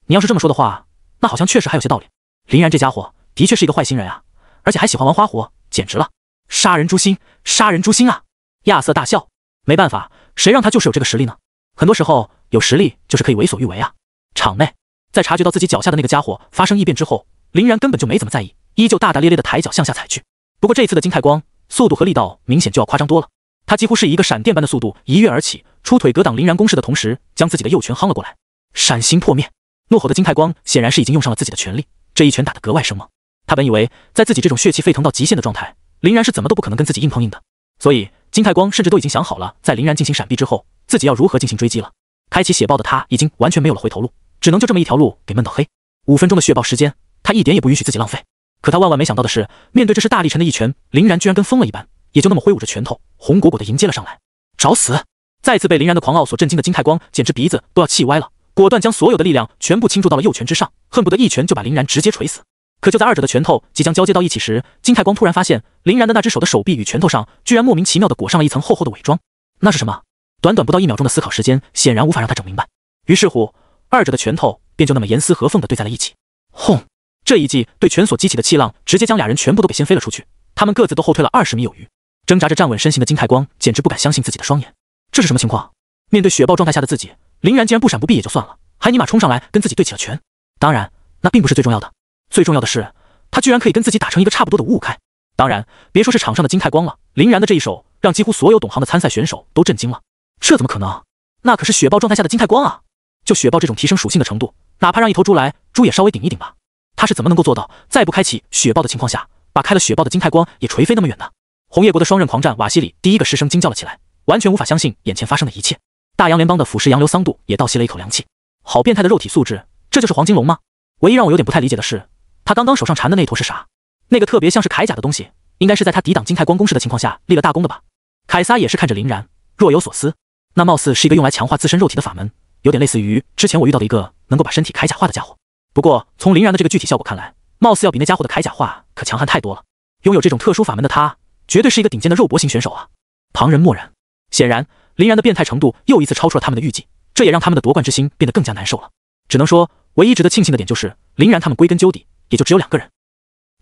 你要是这么说的话，那好像确实还有些道理。林然这家伙的确是一个坏心人啊，而且还喜欢玩花活，简直了，杀人诛心，杀人诛心啊！亚瑟大笑，没办法，谁让他就是有这个实力呢？很多时候有实力就是可以为所欲为啊。场内，在察觉到自己脚下的那个家伙发生异变之后，林然根本就没怎么在意，依旧大大咧咧的抬脚向下踩去。不过这一次的金太光速度和力道明显就要夸张多了，他几乎是以一个闪电般的速度一跃而起，出腿格挡林然攻势的同时，将自己的右拳夯了过来，闪星破灭。怒吼的金太光显然是已经用上了自己的全力，这一拳打得格外生猛。他本以为在自己这种血气沸腾到极限的状态，林然是怎么都不可能跟自己硬碰硬的，所以金太光甚至都已经想好了，在林然进行闪避之后，自己要如何进行追击了。开启血豹的他已经完全没有了回头路，只能就这么一条路给闷到黑。5分钟的血豹时间，他一点也不允许自己浪费。可他万万没想到的是，面对这是大力神的一拳，林然居然跟疯了一般，也就那么挥舞着拳头，红果果的迎接了上来。找死！再次被林然的狂傲所震惊的金太光，简直鼻子都要气歪了，果断将所有的力量全部倾注到了右拳之上，恨不得一拳就把林然直接锤死。可就在二者的拳头即将交接到一起时，金太光突然发现林然的那只手的手臂与拳头上居然莫名其妙地裹上了一层厚厚的伪装。那是什么？短短不到1秒钟的思考时间，显然无法让他整明白。于是乎，二者的拳头便就那么严丝合缝地对在了一起。轰！这一记对拳所激起的气浪，直接将俩人全部都给掀飞了出去。他们各自都后退了20米有余。挣扎着站稳身形的金太光简直不敢相信自己的双眼，这是什么情况？面对雪豹状态下的自己，林然竟然不闪不避也就算了，还尼玛冲上来跟自己对起了拳。当然，那并不是最重要的，最重要的是他居然可以跟自己打成一个差不多的5-5开。当然，别说是场上的金太光了，林然的这一手让几乎所有懂行的参赛选手都震惊了。这怎么可能？那可是雪豹状态下的金太光啊！就雪豹这种提升属性的程度，哪怕让一头猪来，猪也稍微顶一顶吧。他是怎么能够做到在不开启雪豹的情况下，把开了雪豹的金太光也锤飞那么远的？红叶国的双刃狂战瓦西里第一个失声惊叫了起来，完全无法相信眼前发生的一切。大洋联邦的腐蚀洋流桑杜也倒吸了一口凉气，好变态的肉体素质，这就是黄金龙吗？唯一让我有点不太理解的是，他刚刚手上缠的那坨是啥？那个特别像是铠甲的东西，应该是在他抵挡金太光攻势的情况下立了大功的吧？凯撒也是看着林然，若有所思。那貌似是一个用来强化自身肉体的法门，有点类似于之前我遇到的一个能够把身体铠甲化的家伙。不过从林然的这个具体效果看来，貌似要比那家伙的铠甲化可强悍太多了。拥有这种特殊法门的他，绝对是一个顶尖的肉搏型选手啊！旁人默然。显然，林然的变态程度又一次超出了他们的预计，这也让他们的夺冠之心变得更加难受了。只能说，唯一值得庆幸的点就是林然他们归根究底也就只有2个人，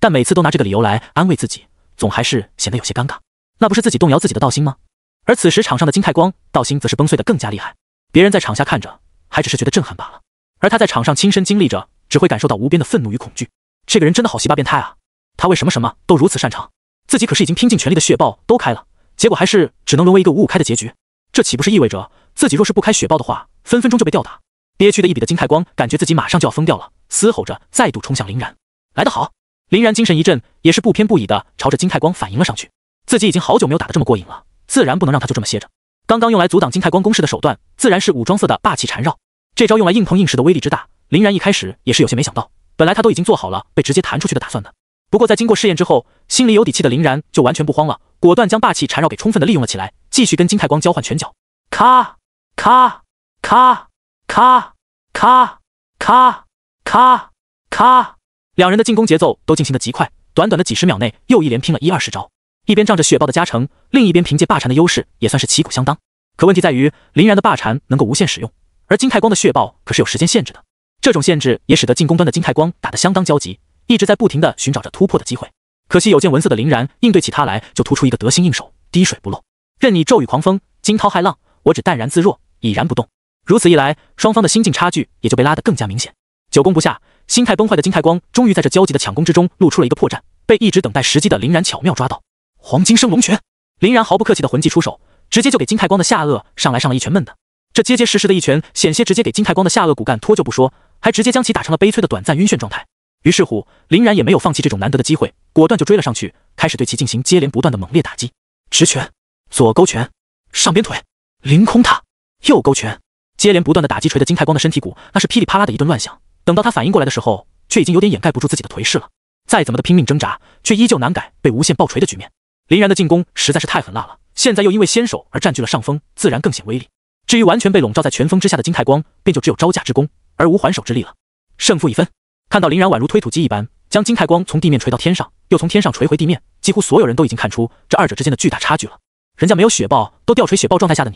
但每次都拿这个理由来安慰自己，总还是显得有些尴尬。那不是自己动摇自己的道心吗？而此时场上的金太光道心则是崩碎得更加厉害，别人在场下看着还只是觉得震撼罢了，而他在场上亲身经历着，只会感受到无边的愤怒与恐惧。这个人真的好奇葩变态啊！他为什么都如此擅长？自己可是已经拼尽全力的血豹都开了，结果还是只能沦为一个5-5开的结局。这岂不是意味着自己若是不开血豹的话，分分钟就被吊打？憋屈的一笔的金太光感觉自己马上就要疯掉了，嘶吼着再度冲向林然。来得好！林然精神一振，也是不偏不倚的朝着金太光反应了上去。自己已经好久没有打得这么过瘾了，自然不能让他就这么歇着。刚刚用来阻挡金太光攻势的手段，自然是武装色的霸气缠绕。这招用来硬碰硬时的威力之大，林然一开始也是有些没想到。本来他都已经做好了被直接弹出去的打算的，不过在经过试验之后，心里有底气的林然就完全不慌了，果断将霸气缠绕给充分的利用了起来，继续跟金太光交换拳脚。咔咔咔咔咔咔咔咔咔，两人的进攻节奏都进行得极快，短短的几十秒内又一连拼了10-20招，一边仗着雪豹的加成，另一边凭借霸禅的优势，也算是旗鼓相当。可问题在于，林然的霸禅能够无限使用，而金太光的血豹可是有时间限制的。这种限制也使得进攻端的金太光打得相当焦急，一直在不停地寻找着突破的机会。可惜有见闻色的林然应对起他来就突出一个得心应手，滴水不漏，任你骤雨狂风，惊涛骇浪，我只淡然自若，已然不动。如此一来，双方的心境差距也就被拉得更加明显。久攻不下，心态崩坏的金太光终于在这焦急的抢攻之中露出了一个破绽，被一直等待时机的林然巧妙抓到。黄金升龙拳，林然毫不客气的魂技出手，直接就给金太光的下颚上了一拳闷的。这结结实实的一拳，险些直接给金太光的下颚骨干脱臼不说，还直接将其打成了悲催的短暂晕眩状态。于是乎，林然也没有放弃这种难得的机会，果断就追了上去，开始对其进行接连不断的猛烈打击。直拳、左勾拳、上边腿、凌空踏、右勾拳，接连不断的打击锤的金太光的身体骨那是噼里啪啦的一顿乱响。等到他反应过来的时候，却已经有点掩盖不住自己的颓势了。再怎么的拼命挣扎，却依旧难改被无限爆锤的局面。林然的进攻实在是太狠辣了，现在又因为先手而占据了上风，自然更显威力。至于完全被笼罩在拳风之下的金太光，便就只有招架之功，而无还手之力了。胜负已分。看到林然宛如推土机一般，将金太光从地面锤到天上，又从天上锤回地面，几乎所有人都已经看出这二者之间的巨大差距了。人家没有血爆都吊锤血爆状态下的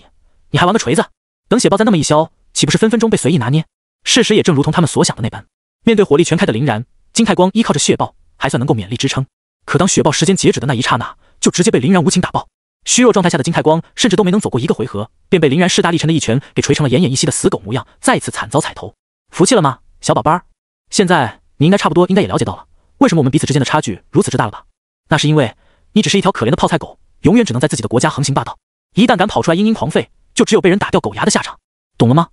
你还玩个锤子？等血爆再那么一消，岂不是分分钟被随意拿捏？事实也正如同他们所想的那般，面对火力全开的林然，金太光依靠着血爆还算能够勉力支撑。可当血爆时间截止的那一刹那，就直接被林然无情打爆。虚弱状态下的金太光甚至都没能走过一个回合，便被林然势大力沉的一拳给锤成了奄奄一息的死狗模样，再次惨遭踩头。服气了吗，小宝贝儿？现在你应该也了解到了，为什么我们彼此之间的差距如此之大了吧？那是因为你只是一条可怜的泡菜狗，永远只能在自己的国家横行霸道，一旦敢跑出来嘤嘤狂吠，就只有被人打掉狗牙的下场，懂了吗？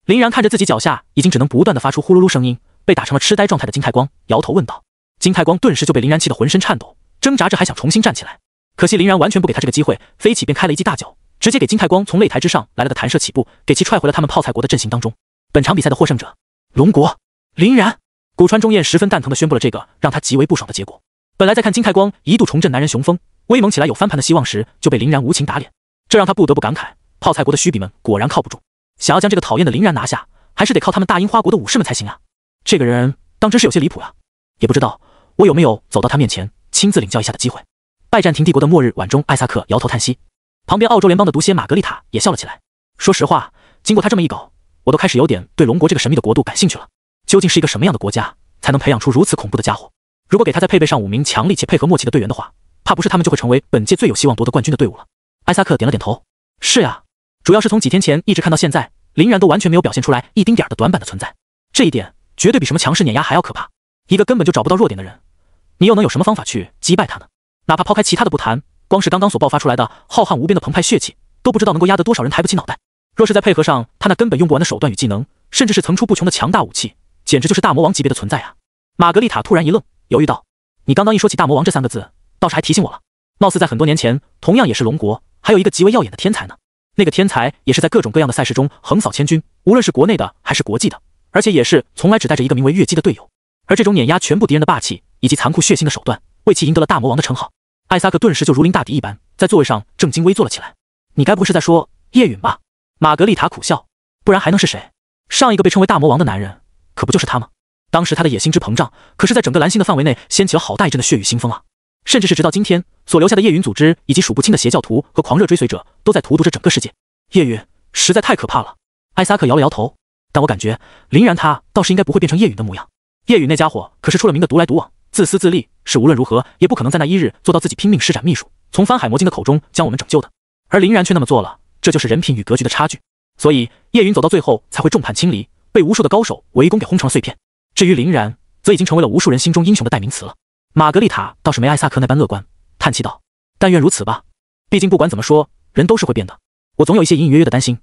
林然看着自己脚下已经只能不断的发出呼噜噜声音，被打成了痴呆状态的金太光，摇头问道。金太光顿时就被林然气得浑身颤抖，挣扎着还想重新站起来，可惜林然完全不给他这个机会，飞起便开了一记大脚，直接给金太光从擂台之上来了个弹射起步，给其踹回了他们泡菜国的阵型当中。本场比赛的获胜者，龙国林然。古川中彦十分蛋疼地宣布了这个让他极为不爽的结果。本来在看金太光一度重振男人雄风，威猛起来有翻盘的希望时，就被林然无情打脸，这让他不得不感慨，泡菜国的虚比们果然靠不住，想要将这个讨厌的林然拿下，还是得靠他们大樱花国的武士们才行啊。这个人当真是有些离谱啊，也不知道我有没有走到他面前亲自领教一下的机会。拜占庭帝国的末日晚钟艾萨克摇头叹息，旁边澳洲联邦的毒蝎玛格丽塔也笑了起来。说实话，经过他这么一搞，我都开始有点对龙国这个神秘的国度感兴趣了。究竟是一个什么样的国家，才能培养出如此恐怖的家伙？如果给他再配备上5名强力且配合默契的队员的话，怕不是他们就会成为本届最有希望夺得冠军的队伍了。艾萨克点了点头，是呀，主要是从几天前一直看到现在，林然都完全没有表现出来一丁点的短板的存在，这一点绝对比什么强势碾压还要可怕。一个根本就找不到弱点的人，你又能有什么方法去击败他呢？哪怕抛开其他的不谈，光是刚刚所爆发出来的浩瀚无边的澎湃血气，都不知道能够压得多少人抬不起脑袋。若是再配合上他那根本用不完的手段与技能，甚至是层出不穷的强大武器，简直就是大魔王级别的存在啊！玛格丽塔突然一愣，犹豫道：“你刚刚一说起大魔王这3个字，倒是还提醒我了。貌似在很多年前，同样也是龙国，还有一个极为耀眼的天才呢。那个天才也是在各种各样的赛事中横扫千军，无论是国内的还是国际的，而且也是从来只带着一个名为月姬的队友。而这种碾压全部敌人的霸气以及残酷血腥的手段，为其赢得了大魔王的称号。”艾萨克顿时就如临大敌一般，在座位上正襟危坐了起来。你该不会是在说叶允吧？玛格丽塔苦笑，不然还能是谁？上一个被称为大魔王的男人，可不就是他吗？当时他的野心之膨胀，可是在整个蓝星的范围内掀起了好大一阵的血雨腥风啊！甚至是直到今天所留下的叶允组织以及数不清的邪教徒和狂热追随者，都在荼毒着整个世界。叶允实在太可怕了。艾萨克摇了摇头，但我感觉林然他倒是应该不会变成叶允的模样。叶允那家伙可是出了名的独来独往，自私自利，是无论如何也不可能在那一日做到自己拼命施展秘术，从翻海魔镜的口中将我们拯救的。而林然却那么做了，这就是人品与格局的差距。所以叶允走到最后才会众叛亲离，被无数的高手围攻给轰成了碎片。至于林然，则已经成为了无数人心中英雄的代名词了。玛格丽塔倒是没艾萨克那般乐观，叹气道：“但愿如此吧。毕竟不管怎么说，人都是会变的。我总有一些隐隐约约的担心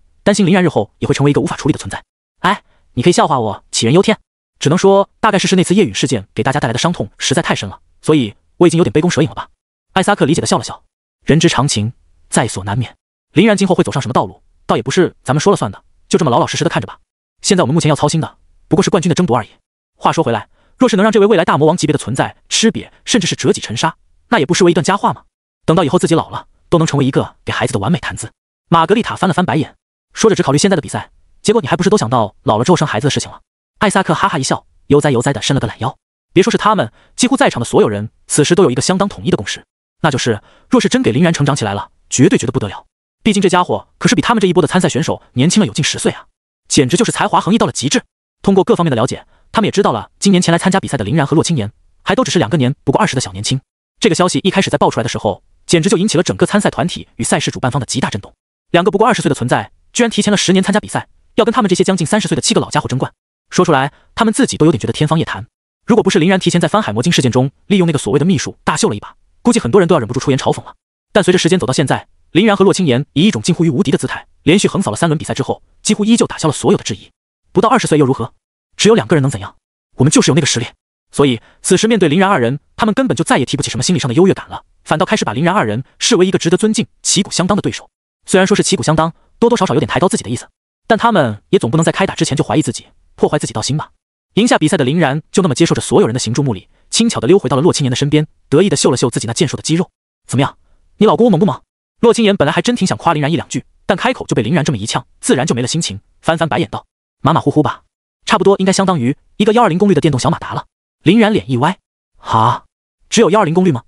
林然日后也会成为一个无法处理的存在。哎，你可以笑话我杞人忧天，只能说大概是那次叶允事件给大家带来的伤痛实在太深了，所以我已经有点杯弓蛇影了吧。”艾萨克理解的笑了笑，人之常情，在所难免。林然今后会走上什么道路，倒也不是咱们说了算的，就这么老老实实的看着吧。现在我们目前要操心的，不过是冠军的争夺而已。话说回来，若是能让这位未来大魔王级别的存在吃瘪，甚至是折戟沉沙，那也不失为一段佳话嘛。等到以后自己老了，都能成为一个给孩子的完美谈资。玛格丽塔翻了翻白眼，说着只考虑现在的比赛，结果你还不是都想到老了之后生孩子的事情了？艾萨克哈哈一笑，悠哉悠哉地伸了个懒腰。别说是他们，几乎在场的所有人，此时都有一个相当统一的共识，那就是若是真给林然成长起来了，绝对觉得不得了。毕竟这家伙可是比他们这一波的参赛选手年轻了有近10岁啊，简直就是才华横溢到了极致。通过各方面的了解，他们也知道了今年前来参加比赛的林然和洛青言，还都只是2个年不过20的小年轻。这个消息一开始在爆出来的时候，简直就引起了整个参赛团体与赛事主办方的极大震动。2个不过20岁的存在，居然提前了10年参加比赛，要跟他们这些将近30岁的7个老家伙争冠，说出来他们自己都有点觉得天方夜谭。如果不是林然提前在翻海魔晶事件中利用那个所谓的秘术大秀了一把，估计很多人都要忍不住出言嘲讽了。但随着时间走到现在，林然和洛青言以一种近乎于无敌的姿态，连续横扫了3轮比赛之后，几乎依旧打消了所有的质疑。不到20岁又如何？只有2个人能怎样？我们就是有那个实力。所以此时面对林然2人，他们根本就再也提不起什么心理上的优越感了，反倒开始把林然2人视为一个值得尊敬、旗鼓相当的对手。虽然说是旗鼓相当，多多少少有点抬高自己的意思，但他们也总不能在开打之前就怀疑自己，破坏自己道心吧。赢下比赛的林然就那么接受着所有人的行注目礼，轻巧地溜回到了洛青言的身边，得意地秀了秀自己那健硕的肌肉。怎么样，你老公我猛不猛？洛青言本来还真挺想夸林然1-2句，但开口就被林然这么一呛，自然就没了心情，翻翻白眼道：马马虎虎吧，差不多应该相当于一个120功率的电动小马达了。林然脸一歪：哈，只有120功率吗？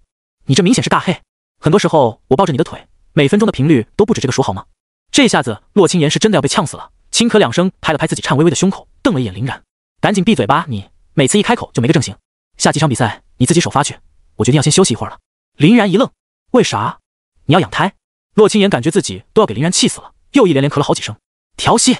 你这明显是大黑。很多时候我抱着你的腿，每分钟的频率都不止这个数号吗？这下子洛青言是真的要被呛死了，轻咳2声，拍了拍自己颤巍巍的胸口，瞪了一眼林然：赶紧闭嘴吧，你每次一开口就没个正形。下几场比赛你自己首发去，我决定要先休息一会儿了。林然一愣：为啥？你要养胎？洛青言感觉自己都要给林然气死了，又一连连咳了好几声。调息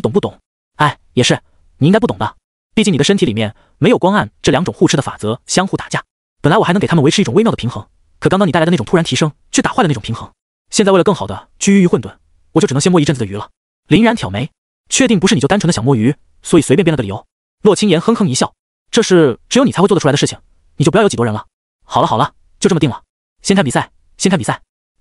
懂不懂？哎，也是，你应该不懂的，毕竟你的身体里面没有光暗这2种互斥的法则相互打架。本来我还能给他们维持一种微妙的平衡，可刚刚你带来的那种突然提升却打坏了那种平衡。现在为了更好的去鱼混沌，我就只能先摸一阵子的鱼了。林然挑眉：确定不是你就单纯的想摸鱼，所以随便编了个理由？洛青言哼哼一笑：这是只有你才会做得出来的事情，你就不要有几多人了。好了，就这么定了。先看比赛。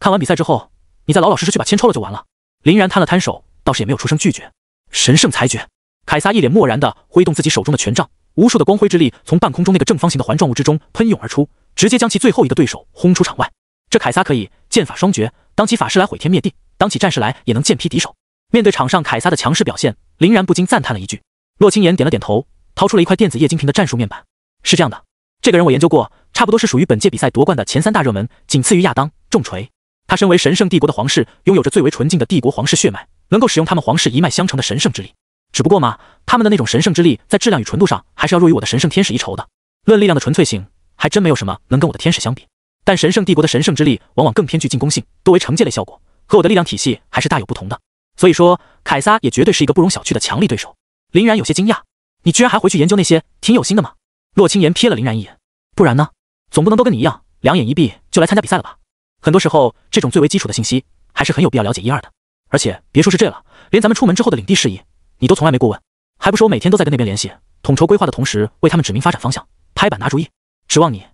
看完比赛之后，你再老老实实去把签抽了就完了。林然摊了摊手，倒是也没有出声拒绝。神圣裁决！凯撒一脸漠然地挥动自己手中的权杖，无数的光辉之力从半空中那个正方形的环状物之中喷涌而出，直接将其最后一个对手轰出场外。这凯撒可以剑法双绝，当起法师来毁天灭地，当起战士来也能剑劈敌手。面对场上凯撒的强势表现，林然不禁赞叹了一句。洛青言点了点头，掏出了一块电子液晶屏的战术面板。是这样的，这个人我研究过，差不多是属于本届比赛夺冠的前3大热门，仅次于亚当、重锤。他身为神圣帝国的皇室，拥有着最为纯净的帝国皇室血脉，能够使用他们皇室一脉相承的神圣之力。只不过嘛，他们的那种神圣之力在质量与纯度上还是要弱于我的神圣天使一筹的。论力量的纯粹性，还真没有什么能跟我的天使相比。但神圣帝国的神圣之力往往更偏具进攻性，多为惩戒类效果，和我的力量体系还是大有不同的。所以说，凯撒也绝对是一个不容小觑的强力对手。林然有些惊讶：你居然还回去研究那些，挺有心的嘛？洛青言瞥了林然一眼：不然呢？总不能都跟你一样2眼一闭就来参加比赛了吧？很多时候，这种最为基础的信息还是很有必要了解1-2的。而且别说是这了，连咱们出门之后的领地事宜，你都从来没过问，还不是我每天都在跟那边联系，统筹规划的同时为他们指明发展方向，拍板拿主意。指望你，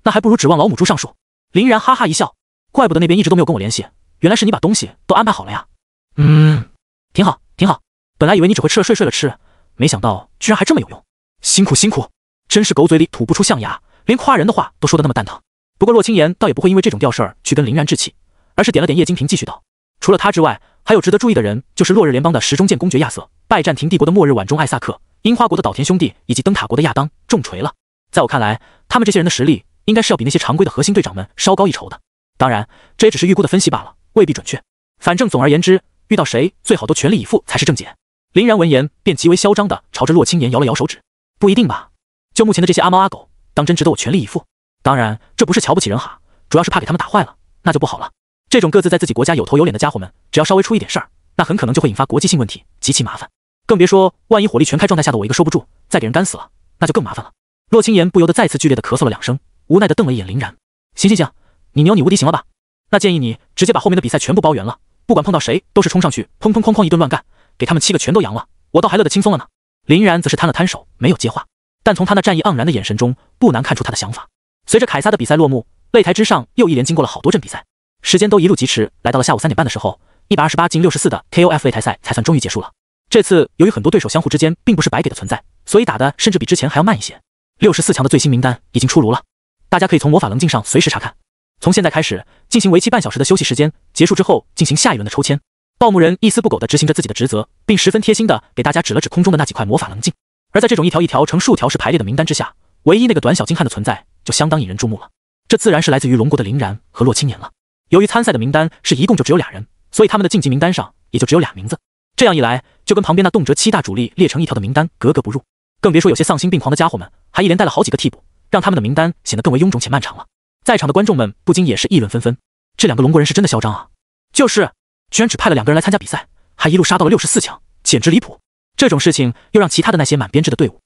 那还不如指望老母猪上树。林然哈哈一笑：怪不得那边一直都没有跟我联系，原来是你把东西都安排好了呀。挺好。本来以为你只会吃了睡，睡了吃，没想到居然还这么有用。辛苦，真是狗嘴里吐不出象牙，连夸人的话都说得那么蛋疼。不过洛青言倒也不会因为这种吊事儿去跟林然置气，而是点了点液晶屏继续道：除了他之外，还有值得注意的人，就是落日联邦的时钟剑公爵亚瑟、拜占庭帝国的末日晚钟艾萨克、樱花国的岛田兄弟以及灯塔国的亚当、重锤了。在我看来，他们这些人的实力应该是要比那些常规的核心队长们稍高一筹的。当然，这也只是预估的分析罢了，未必准确。反正总而言之，遇到谁最好都全力以赴才是正解。林然闻言便极为嚣张地朝着洛青言摇了摇手指：不一定吧？就目前的这些阿猫阿狗，当真值得我全力以赴？当然，这不是瞧不起人哈，主要是怕给他们打坏了，那就不好了。这种各自在自己国家有头有脸的家伙们，只要稍微出一点事儿，那很可能就会引发国际性问题，极其麻烦。更别说万一火力全开状态下的我一个收不住，再给人干死了，那就更麻烦了。洛青言不由得再次剧烈的咳嗽了2声，无奈的瞪了一眼林然：行，你牛你无敌行了吧？那建议你直接把后面的比赛全部包圆了，不管碰到谁都是冲上去砰砰哐哐一顿乱干，给他们7个全都扬了，我倒还乐得轻松了呢。林然则是摊了摊手，没有接话，但从他那战意盎然的眼神中，不难看出他的想法。随着凯撒的比赛落幕，擂台之上又一连经过了好多阵比赛，时间都一路疾驰，来到了下午3点半的时候，128-64的 KOF 擂台赛才算终于结束了。这次由于很多对手相互之间并不是白给的存在，所以打的甚至比之前还要慢一些。64强的最新名单已经出炉了，大家可以从魔法棱镜上随时查看。从现在开始进行为期半小时的休息时间，结束之后进行下一轮的抽签。盗墓人一丝不苟地执行着自己的职责，并十分贴心地给大家指了指空中的那几块魔法棱镜。而在这种一条一条成数条式排列的名单之下，唯一那个短小精悍的存在就相当引人注目了。这自然是来自于龙国的林然和洛青年了。由于参赛的名单是一共就只有俩人，所以他们的晋级名单上也就只有俩名字。这样一来，就跟旁边那动辄7大主力列成一条的名单格格不入。更别说有些丧心病狂的家伙们，还一连带了好几个替补，让他们的名单显得更为臃肿且漫长了。在场的观众们不禁也是议论纷纷，这两个龙国人是真的嚣张啊！就是，居然只派了2个人来参加比赛，还一路杀到了64强，简直离谱。这种事情又让其他的那些满编制的队伍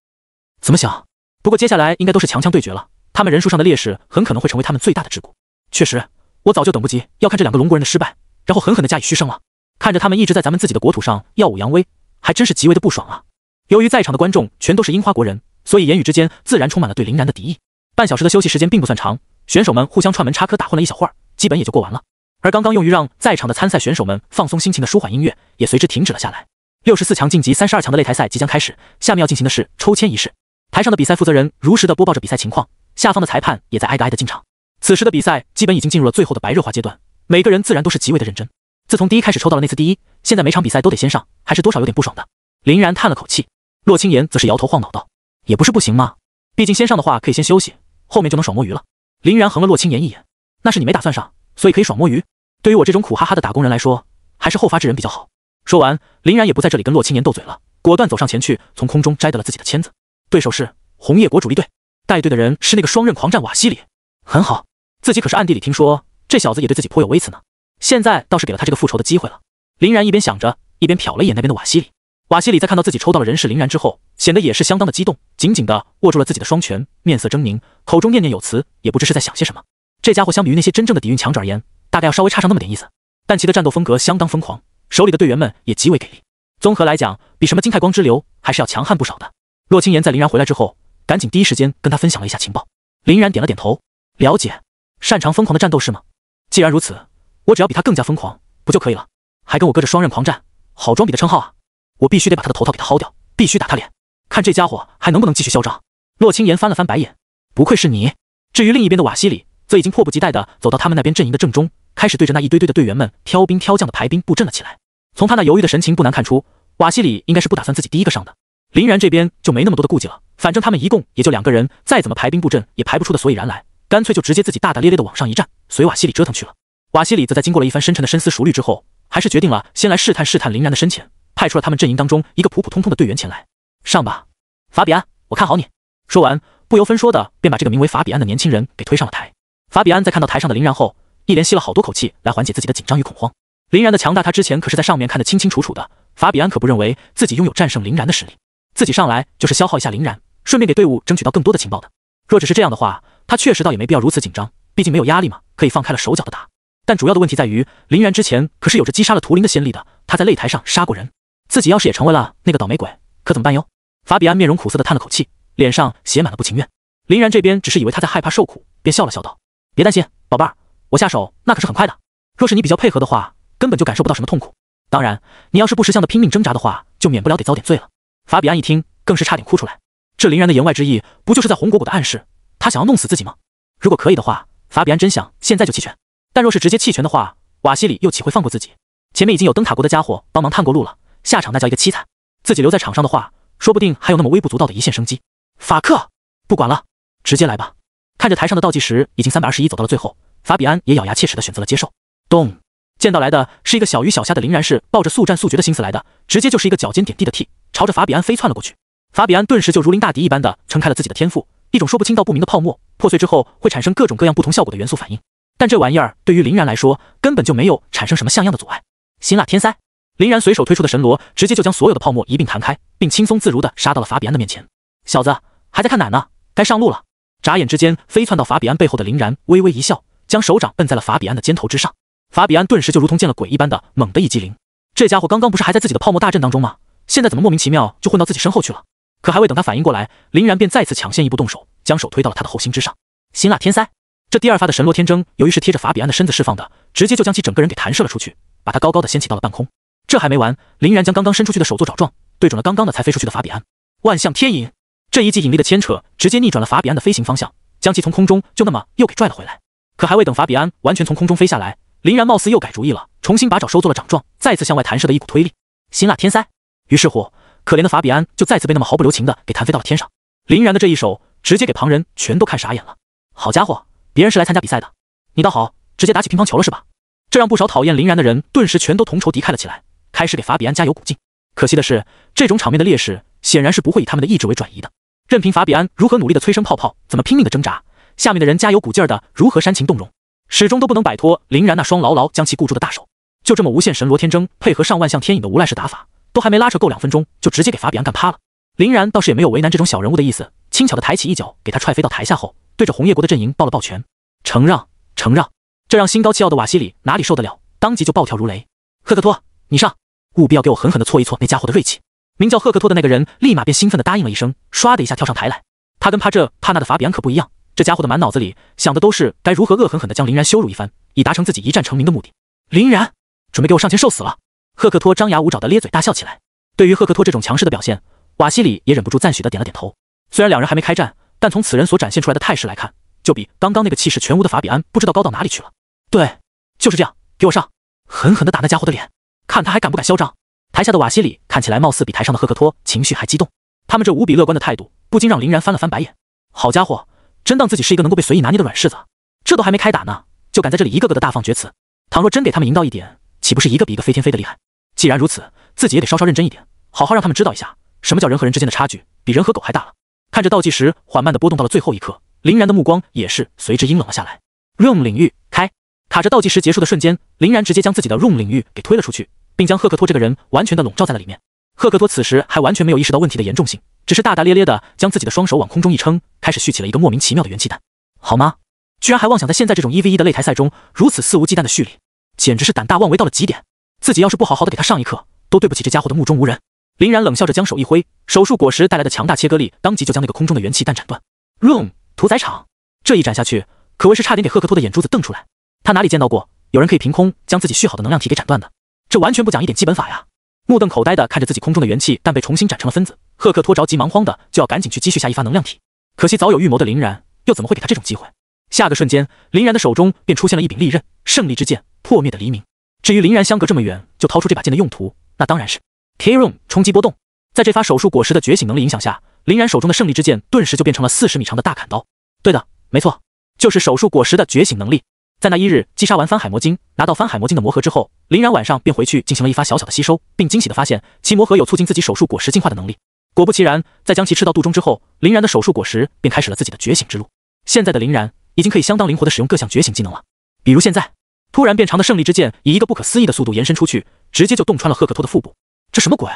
怎么想？不过接下来应该都是强强对决了，他们人数上的劣势很可能会成为他们最大的桎梏。确实，我早就等不及要看这2个龙国人的失败，然后狠狠地加以嘘声了。看着他们一直在咱们自己的国土上耀武扬威，还真是极为的不爽啊！由于在场的观众全都是樱花国人，所以言语之间自然充满了对林然的敌意。半小时的休息时间并不算长，选手们互相串门插科打诨了一小会儿，基本也就过完了。而刚刚用于让在场的参赛选手们放松心情的舒缓音乐也随之停止了下来。64强晋级32强的擂台赛即将开始，下面要进行的是抽签仪式。台上的比赛负责人如实的播报着比赛情况，下方的裁判也在挨个挨的进场。此时的比赛基本已经进入了最后的白热化阶段，每个人自然都是极为的认真。自从第一开始抽到了那次第一，现在每场比赛都得先上，还是多少有点不爽的。林然叹了口气，洛青言则是摇头晃脑道：“也不是不行嘛，毕竟先上的话可以先休息，后面就能爽摸鱼了。”林然横了洛青言一眼：“那是你没打算上，所以可以爽摸鱼。对于我这种苦哈哈的打工人来说，还是后发制人比较好。”说完，林然也不在这里跟洛青言斗嘴了，果断走上前去，从空中摘得了自己的签子。对手是红叶国主力队，带队的人是那个双刃狂战瓦西里。很好，自己可是暗地里听说这小子也对自己颇有微词呢，现在倒是给了他这个复仇的机会了。林然一边想着，一边瞟了一眼那边的瓦西里。瓦西里在看到自己抽到了人是林然之后，显得也是相当的激动，紧紧地握住了自己的双拳，面色狰狞，口中念念有词，也不知是在想些什么。这家伙相比于那些真正的底蕴强者而言，大概要稍微差上那么点意思，但其的战斗风格相当疯狂，手里的队员们也极为给力。综合来讲，比什么金太光之流还是要强悍不少的。洛青言在林然回来之后，赶紧第一时间跟他分享了一下情报。林然点了点头，了解，擅长疯狂的战斗是吗？既然如此，我只要比他更加疯狂不就可以了？还跟我搁着双刃狂战，好装逼的称号啊！我必须得把他的头套给他薅掉，必须打他脸，看这家伙还能不能继续嚣张。洛青言翻了翻白眼，不愧是你。至于另一边的瓦西里，则已经迫不及待地走到他们那边阵营的正中，开始对着那一堆堆的队员们挑兵挑将的排兵布阵了起来。从他那犹豫的神情不难看出，瓦西里应该是不打算自己第一个上的。林然这边就没那么多的顾忌了，反正他们一共也就2个人，再怎么排兵布阵也排不出的所以然来，干脆就直接自己大大咧咧的往上一站，随瓦西里折腾去了。瓦西里则在经过了一番深沉的深思熟虑之后，还是决定了先来试探试探林然的深浅，派出了他们阵营当中一个普普通通的队员前来。上吧，法比安，我看好你。说完，不由分说的便把这个名为法比安的年轻人给推上了台。法比安在看到台上的林然后，一连吸了好多口气来缓解自己的紧张与恐慌。林然的强大他之前可是在上面看得清清楚楚的，法比安可不认为自己拥有战胜林然的实力，自己上来就是消耗一下林然，顺便给队伍争取到更多的情报的。若只是这样的话，他确实倒也没必要如此紧张，毕竟没有压力嘛，可以放开了手脚的打。但主要的问题在于，林然之前可是有着击杀了图灵的先例的，他在擂台上杀过人，自己要是也成为了那个倒霉鬼，可怎么办哟？法比安面容苦涩的叹了口气，脸上写满了不情愿。林然这边只是以为他在害怕受苦，便笑了笑道：“别担心，宝贝儿，我下手那可是很快的。若是你比较配合的话，根本就感受不到什么痛苦。当然，你要是不识相的拼命挣扎的话，就免不了得遭点罪了。”法比安一听，更是差点哭出来。这林然的言外之意，不就是在红果果的暗示，他想要弄死自己吗？如果可以的话，法比安真想现在就弃权。但若是直接弃权的话，瓦西里又岂会放过自己？前面已经有灯塔国的家伙帮忙探过路了，下场那叫一个凄惨。自己留在场上的话，说不定还有那么微不足道的一线生机。法克，不管了，直接来吧。看着台上的倒计时已经321走到了最后，法比安也咬牙切齿的选择了接受。咚！见到来的是一个小鱼小虾的林然是抱着速战速决的心思来的，直接就是一个脚尖点地的踢，朝着法比安飞窜了过去。法比安顿时就如临大敌一般的撑开了自己的天赋，一种说不清道不明的泡沫破碎之后会产生各种各样不同效果的元素反应。但这玩意儿对于林然来说根本就没有产生什么像样的阻碍。辛辣天塞，林然随手推出的神罗直接就将所有的泡沫一并弹开，并轻松自如地杀到了法比安的面前。小子还在看奶呢，该上路了。眨眼之间飞窜到法比安背后的林然微微一笑，将手掌摁在了法比安的肩头之上。法比安顿时就如同见了鬼一般的猛地一激灵，这家伙刚刚不是还在自己的泡沫大阵当中吗？现在怎么莫名其妙就混到自己身后去了？可还未等他反应过来，林然便再次抢先一步动手，将手推到了他的后心之上。辛辣天塞，这第二发的神罗天征，由于是贴着法比安的身子释放的，直接就将其整个人给弹射了出去，把他高高的掀起到了半空。这还没完，林然将刚刚伸出去的手做爪状，对准了刚刚的才飞出去的法比安。万象天引，这一记引力的牵扯，直接逆转了法比安的飞行方向，将其从空中就那么又给拽了回来。可还未等法比安完全从空中飞下来，林然貌似又改主意了，重新把爪收做了掌状，再次向外弹射的一股推力。辛辣天塞，于是乎，可怜的法比安就再次被那么毫不留情的给弹飞到了天上。林然的这一手直接给旁人全都看傻眼了。好家伙，别人是来参加比赛的，你倒好，直接打起乒乓球了是吧？这让不少讨厌林然的人顿时全都同仇敌忾了起来，开始给法比安加油鼓劲。可惜的是，这种场面的劣势显然是不会以他们的意志为转移的。任凭法比安如何努力的催生泡泡，怎么拼命的挣扎，下面的人加油鼓劲儿的如何煽情动容，始终都不能摆脱林然那双牢牢将其固住的大手。就这么无限神罗天征配合上万象天影的无赖式打法，都还没拉扯够2分钟，就直接给法比安干趴了。林然倒是也没有为难这种小人物的意思，轻巧的抬起一脚给他踹飞到台下后，对着红叶国的阵营抱了抱拳，承让承让。这让心高气傲的瓦西里哪里受得了，当即就暴跳如雷。赫克托，你上，务必要给我狠狠地挫一挫那家伙的锐气。名叫赫克托的那个人立马便兴奋地答应了一声，唰的一下跳上台来。他跟怕这怕那的法比安可不一样，这家伙的满脑子里想的都是该如何恶狠狠地将林然羞辱一番，以达成自己一战成名的目的。林然，准备给我上前受死了！赫克托张牙舞爪地咧嘴大笑起来。对于赫克托这种强势的表现，瓦西里也忍不住赞许地点了点头。虽然两人还没开战，但从此人所展现出来的态势来看，就比刚刚那个气势全无的法比安不知道高到哪里去了。对，就是这样，给我上，狠狠地打那家伙的脸，看他还敢不敢嚣张。台下的瓦西里看起来貌似比台上的赫克托情绪还激动，他们这无比乐观的态度不禁让林然翻了翻白眼。好家伙，真当自己是一个能够被随意拿捏的软柿子，这都还没开打呢，就敢在这里一个个的大放厥词。倘若真给他们赢到一点，岂不是一个比一个飞天飞的厉害？既然如此，自己也得稍稍认真一点，好好让他们知道一下，什么叫人和人之间的差距比人和狗还大了。看着倒计时缓慢地波动到了最后一刻，林然的目光也是随之阴冷了下来。Room 领域开，卡着倒计时结束的瞬间，林然直接将自己的 Room 领域给推了出去，并将赫克托这个人完全的笼罩在了里面。赫克托此时还完全没有意识到问题的严重性，只是大大咧咧的将自己的双手往空中一撑，开始蓄起了一个莫名其妙的元气弹。好吗？居然还妄想在现在这种1v1的擂台赛中如此肆无忌惮的蓄力，简直是胆大妄为到了极点。自己要是不好好的给他上一课，都对不起这家伙的目中无人。林然冷笑着将手一挥，手术果实带来的强大切割力当即就将那个空中的元气弹斩断。Room 屠宰场，这一斩下去，可谓是差点给赫克托的眼珠子瞪出来。他哪里见到过有人可以凭空将自己蓄好的能量体给斩断的？这完全不讲一点基本法呀！目瞪口呆的看着自己空中的元气弹被重新斩成了分子，赫克托着急忙慌的就要赶紧去积蓄下一发能量体。可惜早有预谋的林然又怎么会给他这种机会？下个瞬间，林然的手中便出现了一柄利刃，胜利之剑，破灭的黎明。至于林然相隔这么远就掏出这把剑的用途，那当然是 K-Room 冲击波动。在这发手术果实的觉醒能力影响下，林然手中的胜利之剑顿时就变成了40米长的大砍刀。对的，没错，就是手术果实的觉醒能力。在那一日击杀完翻海魔晶，拿到翻海魔晶的魔核之后，林然晚上便回去进行了一发小小的吸收，并惊喜地发现其魔核有促进自己手术果实进化的能力。果不其然，在将其吃到肚中之后，林然的手术果实便开始了自己的觉醒之路。现在的林然已经可以相当灵活地使用各项觉醒技能了，比如现在突然变长的胜利之剑以一个不可思议的速度延伸出去，直接就洞穿了赫克托的腹部。这什么鬼？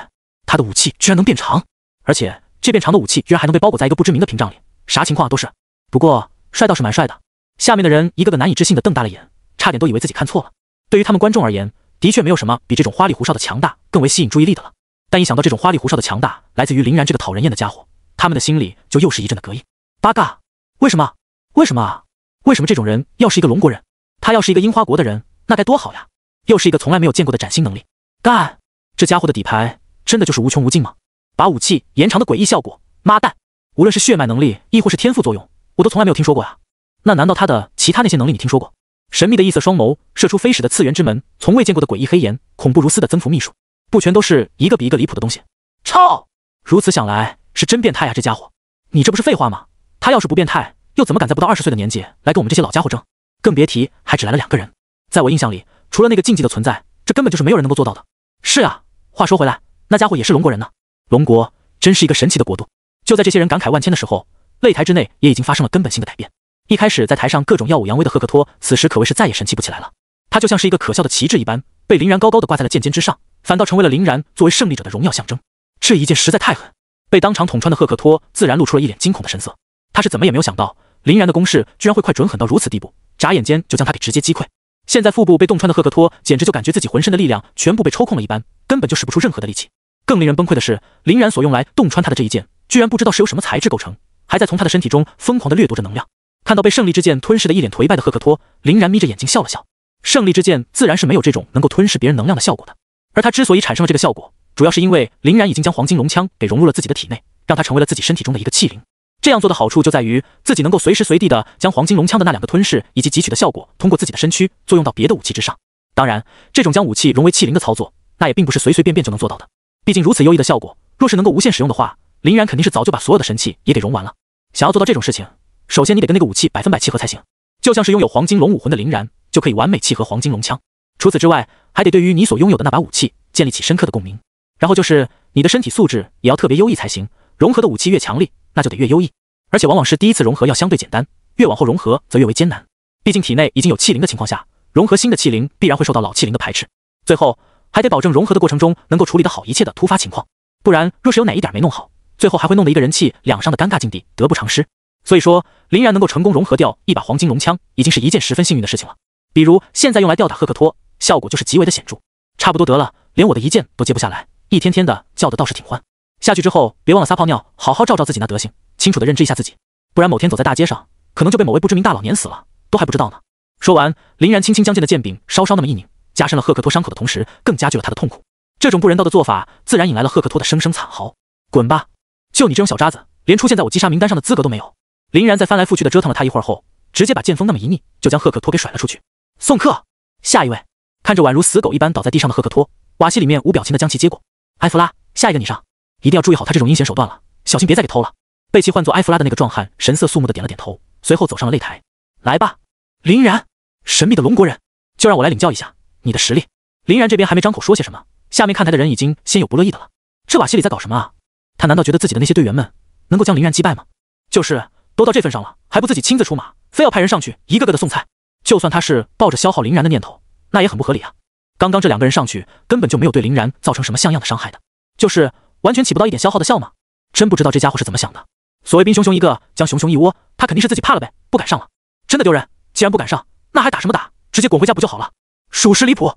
他的武器居然能变长，而且这变长的武器居然还能被包裹在一个不知名的屏障里，啥情况啊都是。不过帅倒是蛮帅的。下面的人一个个难以置信地瞪大了眼，差点都以为自己看错了。对于他们观众而言，的确没有什么比这种花里胡哨的强大更为吸引注意力的了。但一想到这种花里胡哨的强大来自于林然这个讨人厌的家伙，他们的心里就又是一阵的膈应。八嘎！为什么？为什么啊？为什么这种人要是一个龙国人？他要是一个樱花国的人，那该多好呀！又是一个从来没有见过的崭新能力。干！这家伙的底牌真的就是无穷无尽吗？把武器延长的诡异效果，妈蛋！无论是血脉能力亦或是天赋作用，我都从来没有听说过呀。那难道他的其他那些能力你听说过？神秘的异色双眸射出飞矢的次元之门，从未见过的诡异黑岩，恐怖如斯的增幅秘术，不全都是一个比一个离谱的东西？操！如此想来是真变态呀，这家伙！你这不是废话吗？他要是不变态，又怎么敢在不到20岁的年纪来跟我们这些老家伙争？更别提还只来了2个人。在我印象里，除了那个禁忌的存在，这根本就是没有人能够做到的。是啊，话说回来，那家伙也是龙国人呢。龙国真是一个神奇的国度。就在这些人感慨万千的时候，擂台之内也已经发生了根本性的改变。一开始在台上各种耀武扬威的赫克托，此时可谓是再也神气不起来了。他就像是一个可笑的旗帜一般，被林然高高的挂在了剑尖之上，反倒成为了林然作为胜利者的荣耀象征。这一剑实在太狠，被当场捅穿的赫克托自然露出了一脸惊恐的神色。他是怎么也没有想到，林然的攻势居然会快准狠到如此地步，眨眼间就将他给直接击溃。现在腹部被洞穿的赫克托简直就感觉自己浑身的力量全部被抽空了一般，根本就使不出任何的力气。更令人崩溃的是，林然所用来洞穿他的这一剑，居然不知道是由什么材质构成，还在从他的身体中疯狂地掠夺着能量。看到被胜利之剑吞噬的一脸颓败的赫克托，林然眯着眼睛笑了笑。胜利之剑自然是没有这种能够吞噬别人能量的效果的，而他之所以产生了这个效果，主要是因为林然已经将黄金龙枪给融入了自己的体内，让它成为了自己身体中的一个器灵。这样做的好处就在于自己能够随时随地的将黄金龙枪的那2个吞噬以及汲取的效果通过自己的身躯作用到别的武器之上。当然，这种将武器融为器灵的操作，那也并不是随随便便就能做到的。毕竟如此优异的效果，若是能够无限使用的话，林然肯定是早就把所有的神器也给融完了。想要做到这种事情，首先你得跟那个武器100%契合才行。就像是拥有黄金龙武魂的林然，就可以完美契合黄金龙枪。除此之外，还得对于你所拥有的那把武器建立起深刻的共鸣。然后就是你的身体素质也要特别优异才行，融合的武器越强力，那就得越优异。而且往往是第一次融合要相对简单，越往后融合则越为艰难。毕竟体内已经有气灵的情况下，融合新的气灵必然会受到老气灵的排斥。最后还得保证融合的过程中能够处理得好一切的突发情况，不然若是有哪一点没弄好，最后还会弄得一个人气两伤的尴尬境地，得不偿失。所以说，林然能够成功融合掉一把黄金龙枪，已经是一件十分幸运的事情了。比如现在用来吊打赫克托，效果就是极为的显著。差不多得了，连我的一剑都接不下来，一天天的叫的倒是挺欢。下去之后别忘了撒泡尿，好好照照自己那德行，清楚的认知一下自己，不然某天走在大街上，可能就被某位不知名大佬碾死了，都还不知道呢。说完，林然轻轻将剑的剑柄稍稍那么一拧，加深了赫克托伤口的同时，更加剧了他的痛苦。这种不人道的做法，自然引来了赫克托的声声惨嚎。滚吧！就你这种小渣子，连出现在我击杀名单上的资格都没有。林然在翻来覆去的折腾了他一会儿后，直接把剑锋那么一逆，就将赫克托给甩了出去。送客，下一位。看着宛如死狗一般倒在地上的赫克托，瓦西里面无表情的将其接过。埃弗拉，下一个你上，一定要注意好他这种阴险手段了，小心别再给偷了。被其唤作埃弗拉的那个壮汉神色肃穆的点了点头，随后走上了擂台。来吧，林然，神秘的龙国人，就让我来领教一下你的实力。林然这边还没张口说些什么，下面看台的人已经先有不乐意的了。这瓦西里在搞什么啊？他难道觉得自己的那些队员们能够将林然击败吗？就是，都到这份上了，还不自己亲自出马，非要派人上去一个个的送菜。就算他是抱着消耗林然的念头，那也很不合理啊。刚刚这两个人上去根本就没有对林然造成什么像样的伤害的，就是完全起不到一点消耗的效吗？真不知道这家伙是怎么想的。所谓兵熊熊一个，将熊熊一窝，他肯定是自己怕了呗，不敢上了。真的丢人，既然不敢上，那还打什么打？直接滚回家不就好了？属实离谱。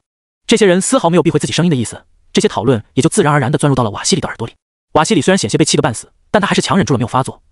这些人丝毫没有避讳自己声音的意思，这些讨论也就自然而然地钻入到了瓦西里的耳朵里。瓦西里虽然险些被气得半死，但他还是强忍住了没有发作，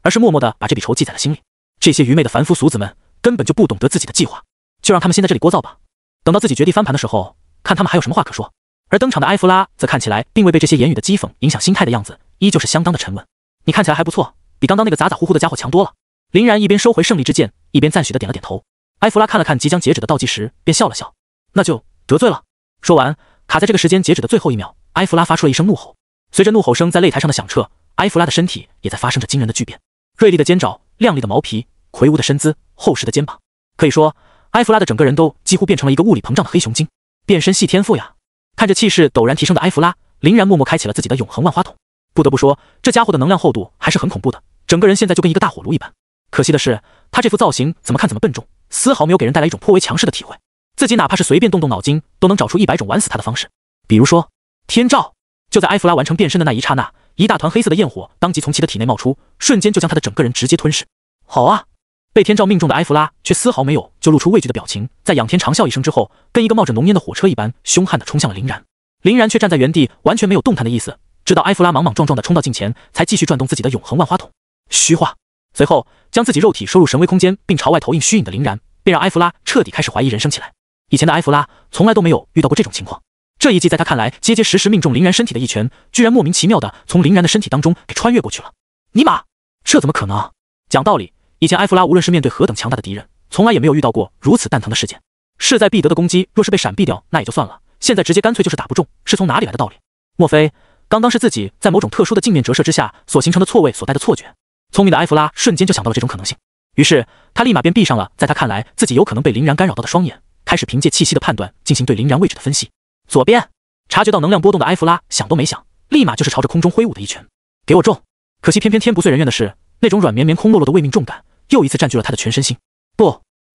而是默默地把这笔仇记在了心里。这些愚昧的凡夫俗子们根本就不懂得自己的计划，就让他们先在这里聒噪吧。等到自己绝地翻盘的时候，看他们还有什么话可说。而登场的埃弗拉则看起来并未被这些言语的讥讽影响心态的样子，依旧是相当的沉稳。你看起来还不错，比刚刚那个咋咋呼呼的家伙强多了。林然一边收回胜利之剑，一边赞许的点了点头。埃弗拉看了看即将截止的倒计时，便笑了笑，那就得罪了。说完，卡在这个时间截止的最后一秒，埃弗拉发出了一声怒吼。随着怒吼声在擂台上的响彻，埃弗拉的身体也在发生着惊人的巨变。锐利的尖爪，亮丽的毛皮，魁梧的身姿，厚实的肩膀，可以说埃弗拉的整个人都几乎变成了一个物理膨胀的黑熊精。变身系天赋呀！看着气势陡然提升的埃弗拉，林然默默开启了自己的永恒万花筒。不得不说，这家伙的能量厚度还是很恐怖的，整个人现在就跟一个大火炉一般。可惜的是，他这副造型怎么看怎么笨重，丝毫没有给人带来一种颇为强势的体会。自己哪怕是随便动动脑筋，都能找出100种玩死他的方式。比如说天照。就在埃弗拉完成变身的那一刹那，一大团黑色的焰火当即从其的体内冒出，瞬间就将他的整个人直接吞噬。好啊！被天照命中的埃弗拉却丝毫没有就露出畏惧的表情，在仰天长啸一声之后，跟一个冒着浓烟的火车一般凶悍地冲向了林然。林然却站在原地，完全没有动弹的意思，直到埃弗拉莽莽撞撞地冲到近前，才继续转动自己的永恒万花筒。虚化，随后将自己肉体收入神威空间并朝外投影虚影的林然，便让埃弗拉彻底开始怀疑人生起来。以前的埃弗拉从来都没有遇到过这种情况，这一击在他看来结结实实命中林然身体的一拳，居然莫名其妙的从林然的身体当中给穿越过去了。尼玛，这怎么可能？讲道理，以前埃弗拉无论是面对何等强大的敌人，从来也没有遇到过如此蛋疼的事件。势在必得的攻击若是被闪避掉，那也就算了，现在直接干脆就是打不中，是从哪里来的道理？莫非刚刚是自己在某种特殊的镜面折射之下所形成的错位所带的错觉？聪明的埃弗拉瞬间就想到了这种可能性，于是他立马便闭上了在他看来自己有可能被林然干扰到的双眼，开始凭借气息的判断进行对林然位置的分析。左边，察觉到能量波动的埃弗拉想都没想，立马就是朝着空中挥舞的一拳，给我中！可惜偏偏天不遂人愿的是，那种软绵绵空落落的未命中感又一次占据了他的全身心。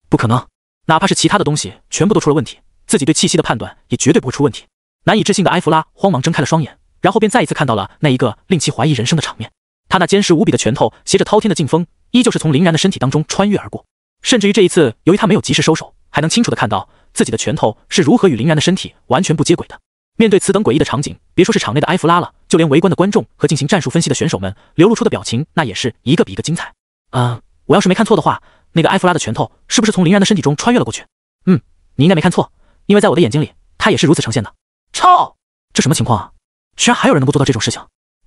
不可能，哪怕是其他的东西全部都出了问题，自己对气息的判断也绝对不会出问题。难以置信的埃弗拉慌忙睁开了双眼，然后便再一次看到了那一个令其怀疑人生的场面。他那坚实无比的拳头携着滔天的劲风，依旧是从林然的身体当中穿越而过。甚至于这一次，由于他没有及时收手，还能清楚地看到自己的拳头是如何与林然的身体完全不接轨的。面对此等诡异的场景，别说是场内的埃弗拉了，就连围观的观众和进行战术分析的选手们流露出的表情，那也是一个比一个精彩。我要是没看错的话，那个埃弗拉的拳头是不是从林然的身体中穿越了过去？你应该没看错，因为在我的眼睛里，他也是如此呈现的。操，这什么情况啊？居然还有人能够做到这种事情？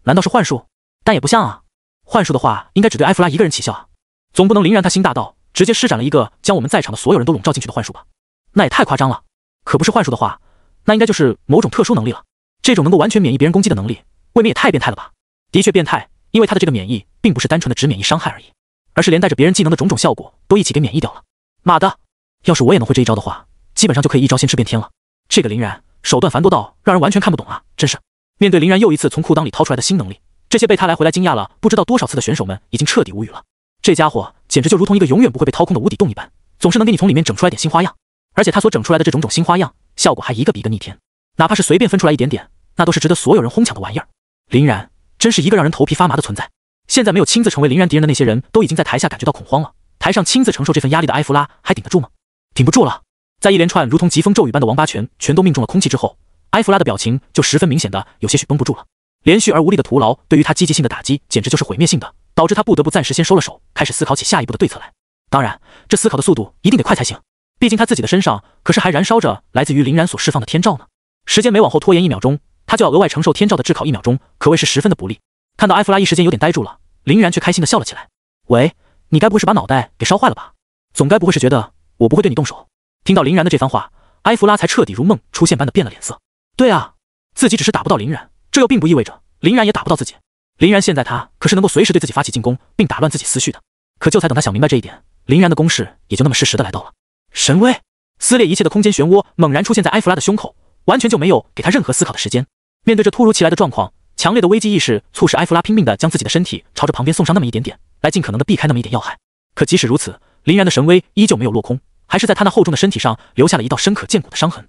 难道是幻术？但也不像啊，幻术的话应该只对埃弗拉一个人起效啊，总不能林然他心大到直接施展了一个将我们在场的所有人都笼罩进去的幻术吧？那也太夸张了。可不是幻术的话，那应该就是某种特殊能力了。这种能够完全免疫别人攻击的能力，未免也太变态了吧？的确变态，因为他的这个免疫并不是单纯的只免疫伤害而已，而是连带着别人技能的种种效果都一起给免疫掉了。妈的，要是我也能会这一招的话，基本上就可以一招先吃遍天了。这个林然手段繁多到让人完全看不懂啊！真是。面对林然又一次从裤裆里掏出来的新能力，这些被他来回来惊讶了不知道多少次的选手们已经彻底无语了。这家伙简直就如同一个永远不会被掏空的无底洞一般，总是能给你从里面整出来点新花样。而且他所整出来的这种新花样，效果还一个比一个逆天，哪怕是随便分出来一点点，那都是值得所有人哄抢的玩意儿。林然真是一个让人头皮发麻的存在。现在没有亲自成为林然敌人的那些人都已经在台下感觉到恐慌了，台上亲自承受这份压力的埃弗拉还顶得住吗？顶不住了。在一连串如同疾风骤雨般的王八拳全都命中了空气之后，埃弗拉的表情就十分明显的有些许绷不住了。连续而无力的徒劳对于他积极性的打击简直就是毁灭性的，导致他不得不暂时先收了手，开始思考起下一步的对策来。当然，这思考的速度一定得快才行，毕竟他自己的身上可是还燃烧着来自于林然所释放的天照呢。时间每往后拖延1秒钟，他就要额外承受天照的炙烤1秒钟，可谓是十分的不利。看到埃弗拉一时间有点呆住了，林然却开心的笑了起来。喂，你该不会是把脑袋给烧坏了吧？总该不会是觉得我不会对你动手？听到林然的这番话，埃弗拉才彻底如梦出现般的变了脸色。对啊，自己只是打不到林然，这又并不意味着林然也打不到自己。林然现在他可是能够随时对自己发起进攻，并打乱自己思绪的。可就在等他想明白这一点，林然的攻势也就那么适时的来到了。神威，撕裂一切的空间漩涡猛然出现在埃弗拉的胸口，完全就没有给他任何思考的时间。面对这突如其来的状况，强烈的危机意识促使埃弗拉拼命的将自己的身体朝着旁边送上那么一点点，来尽可能的避开那么一点要害。可即使如此，林然的神威依旧没有落空，还是在他那厚重的身体上留下了一道深可见骨的伤痕。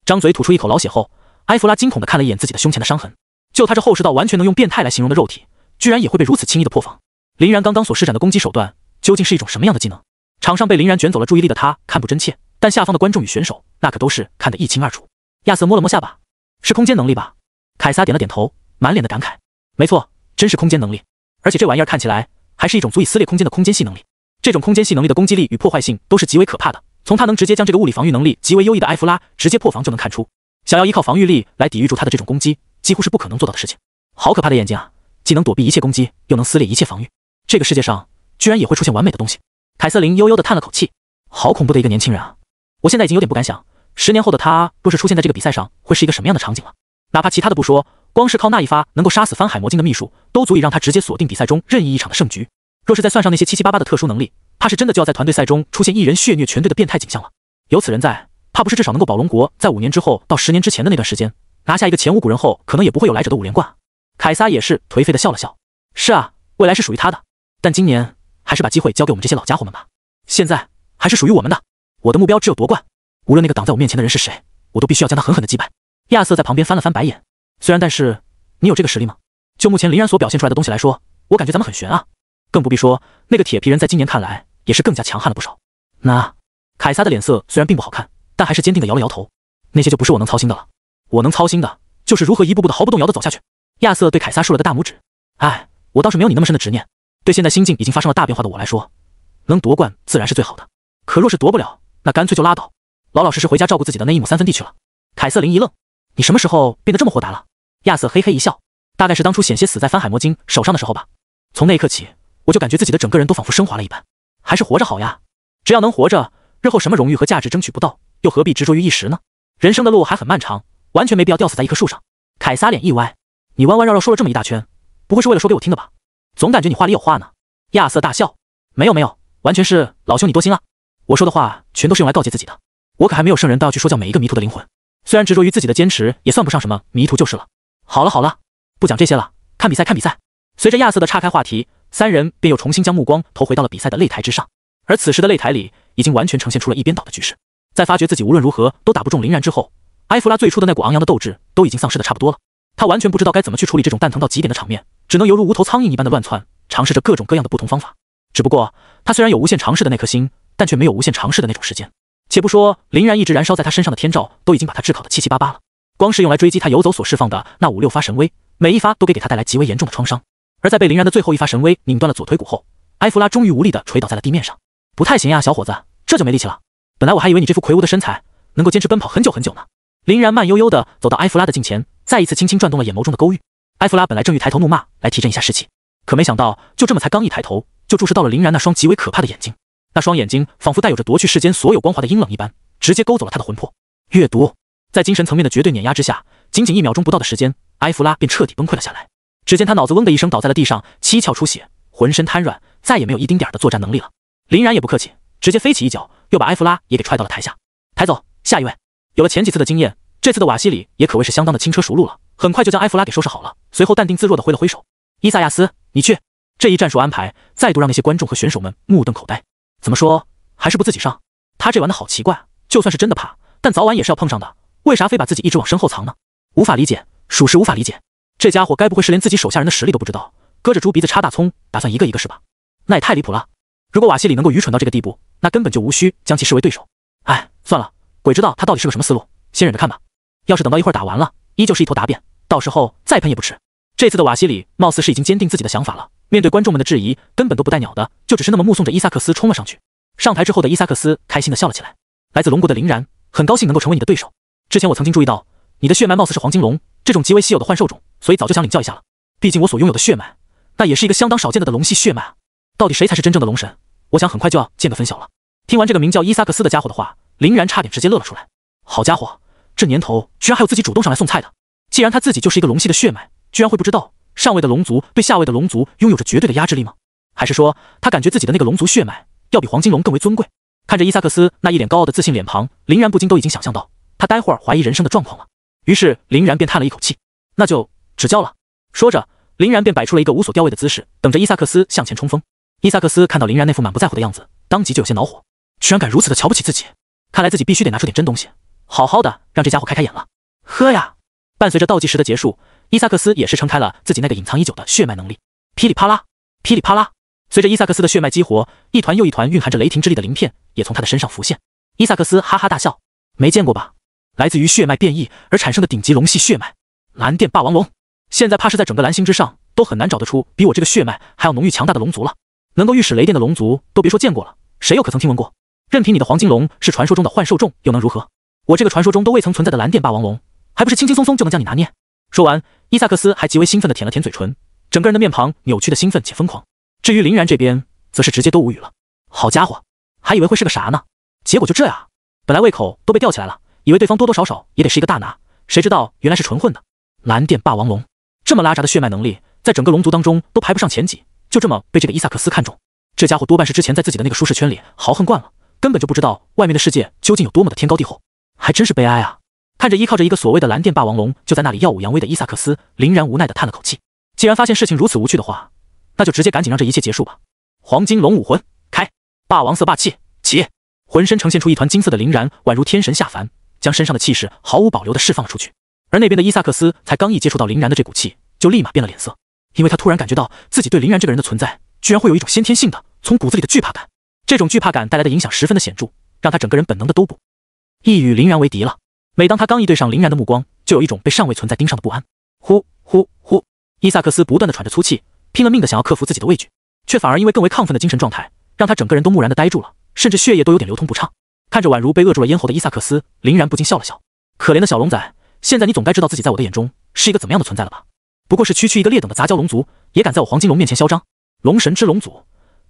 张嘴吐出一口老血后，埃弗拉惊恐地看了一眼自己的胸前的伤痕，就他这厚实到完全能用变态来形容的肉体，居然也会被如此轻易的破防。林然刚刚所施展的攻击手段究竟是一种什么样的技能？场上被林然卷走了注意力的他看不真切，但下方的观众与选手那可都是看得一清二楚。亚瑟摸了摸下巴，是空间能力吧？凯撒点了点头，满脸的感慨。没错，真是空间能力，而且这玩意儿看起来还是一种足以撕裂空间的空间系能力。这种空间系能力的攻击力与破坏性都是极为可怕的，从他能直接将这个物理防御能力极为优异的埃弗拉直接破防就能看出，想要依靠防御力来抵御住他的这种攻击，几乎是不可能做到的事情。好可怕的眼睛啊，既能躲避一切攻击，又能撕裂一切防御。这个世界上居然也会出现完美的东西。凯瑟琳悠悠地叹了口气，好恐怖的一个年轻人啊！我现在已经有点不敢想，10年后的他若是出现在这个比赛上，会是一个什么样的场景了。哪怕其他的不说，光是靠那一发能够杀死翻海魔镜的秘术，都足以让他直接锁定比赛中任意一场的胜局。若是再算上那些七七八八的特殊能力，怕是真的就要在团队赛中出现一人血虐全队的变态景象了。有此人在，怕不是至少能够保龙国在5年之后到10年之前的那段时间拿下一个前无古人后，可能也不会有来者的5连冠。凯撒也是颓废的笑了笑。是啊，未来是属于他的，但今年还是把机会交给我们这些老家伙们吧。现在还是属于我们的。我的目标只有夺冠，无论那个挡在我面前的人是谁，我都必须要将他狠狠的击败。亚瑟在旁边翻了翻白眼，但是你有这个实力吗？就目前林然所表现出来的东西来说，我感觉咱们很悬啊。更不必说那个铁皮人在今年看来也是更加强悍了不少。那凯撒的脸色虽然并不好看，但还是坚定的摇了摇头。那些就不是我能操心的了，我能操心的就是如何一步步的毫不动摇的走下去。亚瑟对凯撒竖了个大拇指。哎，我倒是没有你那么深的执念。对现在心境已经发生了大变化的我来说，能夺冠自然是最好的。可若是夺不了，那干脆就拉倒，老老实实回家照顾自己的那1亩3分地去了。凯瑟琳一愣，你什么时候变得这么豁达了？亚瑟嘿嘿一笑，大概是当初险些死在翻海魔晶手上的时候吧。从那一刻起，我就感觉自己的整个人都仿佛升华了一般。还是活着好呀，只要能活着，日后什么荣誉和价值争取不到，又何必执着于一时呢？人生的路还很漫长，完全没必要吊死在一棵树上。凯撒脸一歪，你弯弯绕绕说了这么一大圈，不会是为了说给我听的吧？总感觉你话里有话呢。亚瑟大笑，没有，完全是老兄你多心了。我说的话全都是用来告诫自己的，我可还没有圣人都要去说教每一个迷途的灵魂。虽然执着于自己的坚持，也算不上什么迷途就是了。好了，不讲这些了，看比赛。随着亚瑟的岔开话题，3人便又重新将目光投回到了比赛的擂台之上。而此时的擂台里已经完全呈现出了一边倒的局势。在发觉自己无论如何都打不中林然之后，埃弗拉最初的那股昂扬的斗志都已经丧失的差不多了。他完全不知道该怎么去处理这种蛋疼到极点的场面，只能犹如无头苍蝇一般的乱窜，尝试着各种各样的不同方法。只不过他虽然有无限尝试的那颗心，但却没有无限尝试的那种时间。且不说林然一直燃烧在他身上的天照都已经把他炙烤的七七八八了，光是用来追击他游走所释放的那5、6发神威，每一发都给他带来极为严重的创伤。而在被林然的最后一发神威拧断了左腿骨后，埃弗拉终于无力地垂倒在了地面上。不太行呀，小伙子，这就没力气了。本来我还以为你这副魁梧的身材能够坚持奔跑很久很久呢。林然慢悠悠地走到埃弗拉的近前，再一次轻轻转动了眼眸中的勾玉。埃弗拉本来正欲抬头怒骂来提振一下士气，可没想到就这么才刚一抬头，就注视到了林然那双极为可怕的眼睛。那双眼睛仿佛带有着夺去世间所有光华的阴冷一般，直接勾走了他的魂魄。阅读在精神层面的绝对碾压之下，仅仅1秒钟不到的时间，埃弗拉便彻底崩溃了下来。只见他脑子嗡的一声倒在了地上，七窍出血，浑身瘫软，再也没有一丁点的作战能力了。林然也不客气，直接飞起一脚，又把埃弗拉也给踹到了台下。抬走，下一位。有了前几次的经验，这次的瓦西里也可谓是相当的轻车熟路了，很快就将埃弗拉给收拾好了，随后淡定自若的挥了挥手：“伊萨亚斯，你去。”这一战术安排再度让那些观众和选手们目瞪口呆。怎么说，还是不自己上？他这玩的好奇怪，就算是真的怕，但早晚也是要碰上的，为啥非把自己一直往身后藏呢？无法理解，属实无法理解。这家伙该不会是连自己手下人的实力都不知道，搁着猪鼻子插大葱，打算一个一个是吧？那也太离谱了。如果瓦西里能够愚蠢到这个地步，那根本就无需将其视为对手。哎，算了，鬼知道他到底是个什么思路，先忍着看吧。要是等到一会儿打完了，依旧是一头答辩，到时候再喷也不迟。这次的瓦西里貌似是已经坚定自己的想法了，面对观众们的质疑，根本都不带鸟的，就只是那么目送着伊萨克斯冲了上去。上台之后的伊萨克斯开心的笑了起来。来自龙国的林然，很高兴能够成为你的对手。之前我曾经注意到，你的血脉貌似是黄金龙，这种极为稀有的幻兽种，所以早就想领教一下了。毕竟我所拥有的血脉，那也是一个相当少见的龙系血脉啊。到底谁才是真正的龙神？我想很快就要见个分晓了。听完这个名叫伊萨克斯的家伙的话，林然差点直接乐了出来。好家伙，这年头居然还有自己主动上来送菜的。既然他自己就是一个龙系的血脉，居然会不知道上位的龙族对下位的龙族拥有着绝对的压制力吗？还是说他感觉自己的那个龙族血脉要比黄金龙更为尊贵？看着伊萨克斯那一脸高傲的自信脸庞，林然不禁都已经想象到他待会儿怀疑人生的状况了。于是林然便叹了一口气，那就指教了。说着，林然便摆出了一个无所吊位的姿势，等着伊萨克斯向前冲锋。伊萨克斯看到林然那副满不在乎的样子，当即就有些恼火，居然敢如此的瞧不起自己，看来自己必须得拿出点真东西，好好的让这家伙开开眼了。喝呀！伴随着倒计时的结束，伊萨克斯也是撑开了自己那个隐藏已久的血脉能力。噼里啪啦，噼里啪啦，随着伊萨克斯的血脉激活，一团又一团蕴含着雷霆之力的鳞片也从他的身上浮现。伊萨克斯哈哈大笑，没见过吧？来自于血脉变异而产生的顶级龙系血脉，蓝电霸王龙。现在怕是在整个蓝星之上都很难找得出比我这个血脉还要浓郁强大的龙族了。能够御使雷电的龙族都别说见过了，谁又可曾听闻过？任凭你的黄金龙是传说中的幻兽种又能如何？我这个传说中都未曾存在的蓝电霸王龙，还不是轻轻松松就能将你拿捏？说完，伊萨克斯还极为兴奋地舔了舔嘴唇，整个人的面庞扭曲的兴奋且疯狂。至于林然这边，则是直接都无语了。好家伙，还以为会是个啥呢？结果就这样，本来胃口都被吊起来了，以为对方多多少少也得是一个大拿，谁知道原来是纯混的。蓝电霸王龙这么拉杂的血脉能力，在整个龙族当中都排不上前几，就这么被这个伊萨克斯看中，这家伙多半是之前在自己的那个舒适圈里豪横惯了，根本就不知道外面的世界究竟有多么的天高地厚，还真是悲哀啊！看着依靠着一个所谓的蓝电霸王龙就在那里耀武扬威的伊萨克斯，林然无奈的叹了口气。既然发现事情如此无趣的话，那就直接赶紧让这一切结束吧。黄金龙武魂开，霸王色霸气起！浑身呈现出一团金色的林然宛如天神下凡，将身上的气势毫无保留的释放了出去。而那边的伊萨克斯才刚一接触到林然的这股气，就立马变了脸色，因为他突然感觉到自己对林然这个人的存在居然会有一种先天性的从骨子里的惧怕感。这种惧怕感带来的影响十分的显著，让他整个人本能的都不意与林然为敌了。每当他刚一对上林然的目光，就有一种被尚未存在盯上的不安。呼呼呼！伊萨克斯不断的喘着粗气，拼了命的想要克服自己的畏惧，却反而因为更为亢奋的精神状态，让他整个人都木然的呆住了，甚至血液都有点流通不畅。看着宛如被扼住了咽喉的伊萨克斯，林然不禁笑了笑。可怜的小龙仔，现在你总该知道自己在我的眼中是一个怎么样的存在了吧？不过是区区一个劣等的杂交龙族，也敢在我黄金龙面前嚣张？龙神之龙族，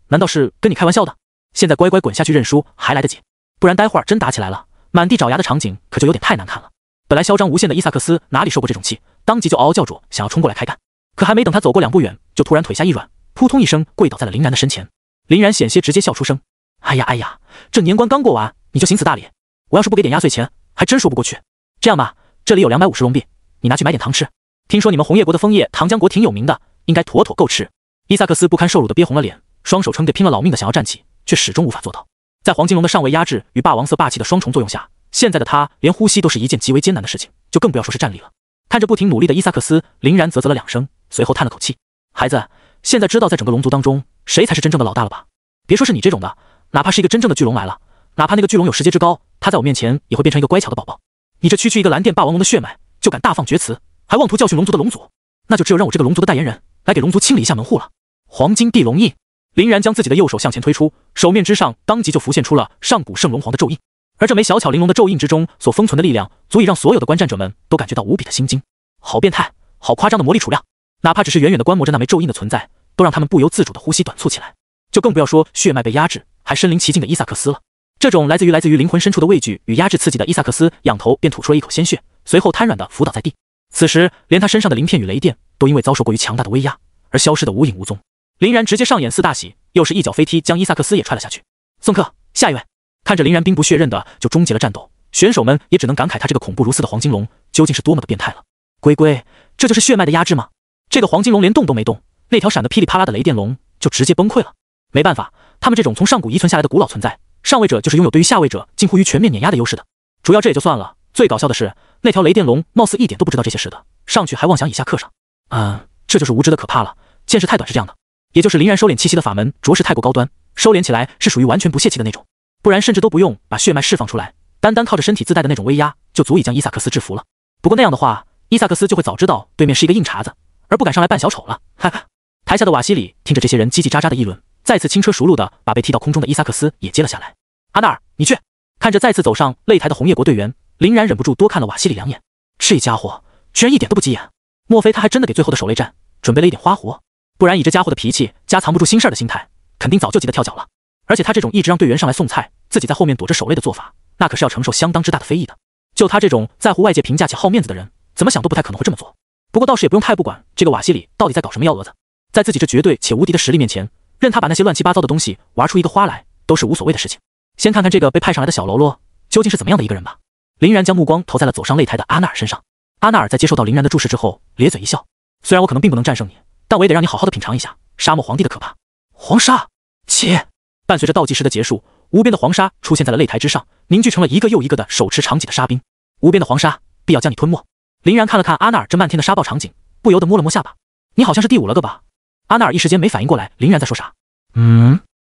难道是跟你开玩笑的？现在乖乖滚下去认输还来得及，不然待会儿真打起来了，满地找牙的场景可就有点太难看了。本来嚣张无限的伊萨克斯哪里受过这种气，当即就嗷嗷叫住，想要冲过来开干。可还没等他走过2步远，就突然腿下一软，扑通一声跪倒在了林然的身前。林然险些直接笑出声：“哎呀哎呀，这年关刚过完，你就行此大礼，我要是不给点压岁钱，还真说不过去。这样吧，这里有250龙币，你拿去买点糖吃。听说你们红叶国的枫叶糖浆果挺有名的，应该妥妥够吃。”伊萨克斯不堪受辱的憋红了脸，双手撑得拼了老命的想要站起，却始终无法做到。在黄金龙的上位压制与霸王色霸气的双重作用下，现在的他连呼吸都是一件极为艰难的事情，就更不要说是站立了。看着不停努力的伊萨克斯，林然啧啧了2声，随后叹了口气：“孩子，现在知道在整个龙族当中谁才是真正的老大了吧？别说是你这种的，哪怕是一个真正的巨龙来了，哪怕那个巨龙有10阶之高，他在我面前也会变成一个乖巧的宝宝。你这区区一个蓝电霸王龙的血脉，就敢大放厥词，还妄图教训龙族的龙祖，那就只有让我这个龙族的代言人来给龙族清理一下门户了。”黄金地龙印，林然将自己的右手向前推出，手面之上当即就浮现出了上古圣龙皇的咒印。而这枚小巧玲珑的咒印之中所封存的力量，足以让所有的观战者们都感觉到无比的心惊。好变态，好夸张的魔力储量，哪怕只是远远的观摩着那枚咒印的存在，都让他们不由自主的呼吸短促起来。就更不要说血脉被压制还身临其境的伊萨克斯了。这种来自于灵魂深处的畏惧与压制刺激的伊萨克斯仰头便吐出了一口鲜血，随后瘫软的伏倒在地。此时连他身上的鳞片与雷电都因为遭受过于强大的威压而消失得无影无踪。林然直接上演4大喜，又是一脚飞踢将伊萨克斯也踹了下去。送客，下一位。看着林然兵不血刃的就终结了战斗，选手们也只能感慨他这个恐怖如斯的黄金龙究竟是多么的变态了。龟龟，这就是血脉的压制吗？这个黄金龙连动都没动，那条闪得噼里啪啦的雷电龙就直接崩溃了。没办法，他们这种从上古遗存下来的古老存在，上位者就是拥有对于下位者近乎于全面碾压的优势的。主要这也就算了，最搞笑的是那条雷电龙貌似一点都不知道这些事的，上去还妄想以下克上。这就是无知的可怕了，见识太短是这样的。也就是林然收敛气息的法门着实太过高端，收敛起来是属于完全不泄气的那种，不然甚至都不用把血脉释放出来，单单靠着身体自带的那种威压就足以将伊萨克斯制服了。不过那样的话，伊萨克斯就会早知道对面是一个硬茬子，而不敢上来扮小丑了。哈哈。台下的瓦西里听着这些人叽叽喳喳的议论，再次轻车熟路的把被踢到空中的伊萨克斯也接了下来。阿纳尔，你去。看着再次走上擂台的红叶国队员，林然忍不住多看了瓦西里2眼。这家伙居然一点都不急眼，莫非他还真的给最后的手擂战准备了一点花活？不然以这家伙的脾气加藏不住心事的心态，肯定早就急得跳脚了。而且他这种一直让队员上来送菜，自己在后面躲着手擂的做法，那可是要承受相当之大的非议的。就他这种在乎外界评价且好面子的人，怎么想都不太可能会这么做。不过倒是也不用太不管这个瓦西里到底在搞什么幺蛾子，在自己这绝对且无敌的实力面前，任他把那些乱七八糟的东西玩出一个花来，都是无所谓的事情。先看看这个被派上来的小喽啰究竟是怎么样的一个人吧。林然将目光投在了走上擂台的阿纳尔身上。阿纳尔在接受到林然的注视之后，咧嘴一笑。虽然我可能并不能战胜你，但我也得让你好好的品尝一下沙漠皇帝的可怕。黄沙，切！伴随着倒计时的结束，无边的黄沙出现在了擂台之上，凝聚成了一个又一个的手持长戟的沙兵。无边的黄沙，必要将你吞没。林然看了看阿纳尔这漫天的沙暴场景，不由得摸了摸下巴。你好像是第5了个吧？阿纳尔一时间没反应过来林然在说啥。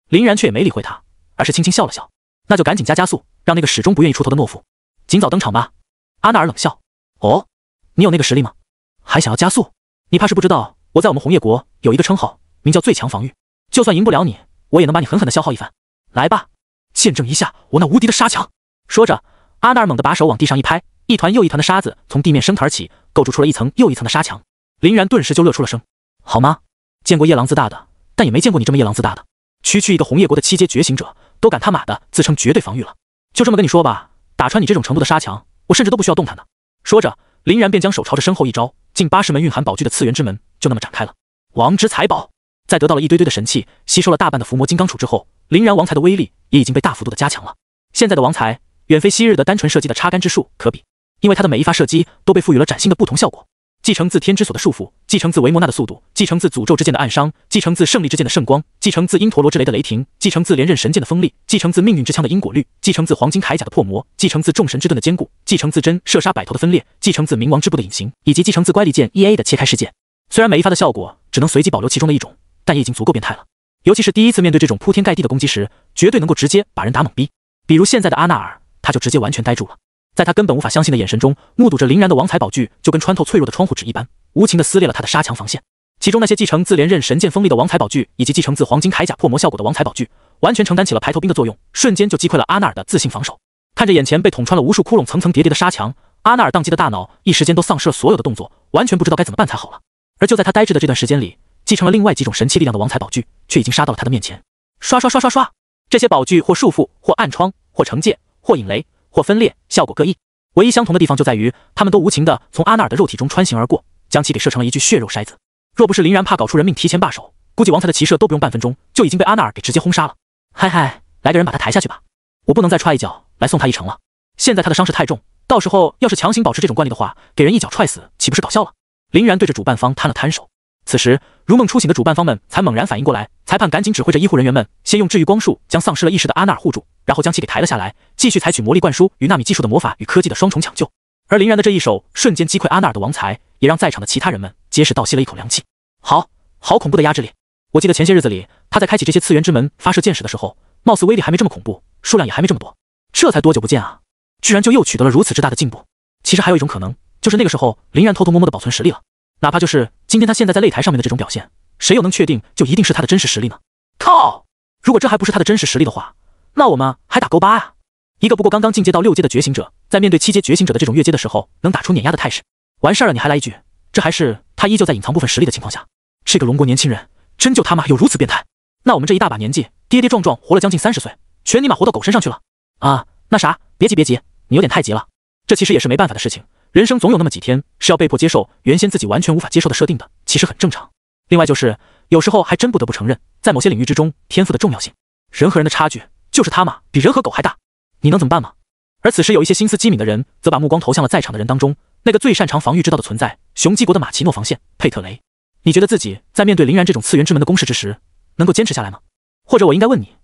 林然却也没理会他，而是轻轻笑了笑。那就赶紧加速，让那个始终不愿意出头的懦夫尽早登场吧。阿纳尔冷笑。哦，你有那个实力吗？还想要加速？你怕是不知道，我在我们红叶国有一个称号，名叫最强防御。就算赢不了你，我也能把你狠狠地消耗一番。来吧，见证一下我那无敌的沙墙。说着，阿纳尔猛地把手往地上一拍，一团又一团的沙子从地面升腾而起，构筑出了一层又一层的沙墙。林然顿时就乐出了声。好吗？见过夜郎自大的，但也没见过你这么夜郎自大的。区区一个红叶国的7阶觉醒者，都敢他妈的自称绝对防御了。就这么跟你说吧，打穿你这种程度的沙墙，我甚至都不需要动弹的。说着，林然便将手朝着身后一招，近80门蕴含宝具的次元之门就那么展开了。王之财宝，在得到了一堆堆的神器，吸收了大半的伏魔金刚杵之后，林然王财的威力也已经被大幅度的加强了。现在的王财远非昔日的单纯射击的插杆之术可比，因为他的每一发射击都被赋予了崭新的不同效果。继承自天之锁的束缚，继承自维摩纳的速度，继承自诅咒之剑的暗伤，继承自胜利之剑的圣光，继承自因陀罗之雷的雷霆，继承自连刃神剑的锋利，继承自命运之枪的因果律，继承自黄金铠甲的破魔，继承自众神之盾的坚固，继承自真射杀百头的分裂，继承自冥王之步的隐形，以及继承自乖离剑 EA 的切开世界。虽然每一发的效果只能随机保留其中的一种，但也已经足够变态了。尤其是第一次面对这种铺天盖地的攻击时，绝对能够直接把人打懵逼。比如现在的阿纳尔，他就直接完全呆住了。在他根本无法相信的眼神中，目睹着林然的王财宝具就跟穿透脆弱的窗户纸一般，无情地撕裂了他的沙墙防线。其中那些继承自连刃神剑锋利的王财宝具，以及继承自黄金铠甲破魔效果的王财宝具，完全承担起了排头兵的作用，瞬间就击溃了阿纳尔的自信防守。看着眼前被捅穿了无数窟窿、层层叠叠的沙墙，阿纳尔宕机的大脑一时间都丧失了所有的动作，完全不知道该怎么办才好了。而就在他呆滞的这段时间里，继承了另外几种神器力量的王财宝具却已经杀到了他的面前。刷刷刷刷刷，这些宝具或束缚，或暗疮，或惩戒，或引雷，或分裂，效果各异。唯一相同的地方就在于，他们都无情地从阿纳尔的肉体中穿行而过，将其给射成了一具血肉筛子。若不是林然怕搞出人命提前罢手，估计王财的骑射都不用半分钟就已经被阿纳尔给直接轰杀了。嗨嗨，来个人把他抬下去吧，我不能再踹一脚来送他一程了。现在他的伤势太重，到时候要是强行保持这种惯例的话，给人一脚踹死岂不是搞笑了？林然对着主办方摊了摊手。此时如梦初醒的主办方们才猛然反应过来，裁判赶紧指挥着医护人员们先用治愈光束将丧失了意识的阿纳尔护住，然后将其给抬了下来，继续采取魔力灌输与纳米技术的魔法与科技的双重抢救。而林然的这一手瞬间击溃阿纳尔的王财，也让在场的其他人们皆是倒吸了一口凉气。好恐怖的压制力！我记得前些日子里他在开启这些次元之门发射箭矢的时候，貌似威力还没这么恐怖，数量也还没这么多。这才多久不见啊，居然就又取得了如此之大的进步。其实还有一种可能，就是那个时候林然偷偷摸摸的保存实力了。哪怕就是今天他现在在擂台上面的这种表现，谁又能确定就一定是他的真实实力呢？靠！如果这还不是他的真实实力的话，那我们还打勾8呀？一个不过刚刚进阶到6阶的觉醒者，在面对7阶觉醒者的这种越阶的时候，能打出碾压的态势。完事儿了你还来一句，这还是他依旧在隐藏部分实力的情况下。这个龙国年轻人真就他妈有如此变态？那我们这一大把年纪，跌跌撞撞活了将近30岁，全尼玛活到狗身上去了啊！那啥，别急，你有点太急了。这其实也是没办法的事情，人生总有那么几天是要被迫接受原先自己完全无法接受的设定的，其实很正常。另外就是有时候还真不得不承认，在某些领域之中，天赋的重要性。人和人的差距就是他妈比人和狗还大，你能怎么办吗？而此时有一些心思机敏的人则把目光投向了在场的人当中那个最擅长防御之道的存在——雄鸡国的马奇诺防线佩特雷。你觉得自己在面对林然这种次元之门的攻势之时，能够坚持下来吗？或者我应该问你，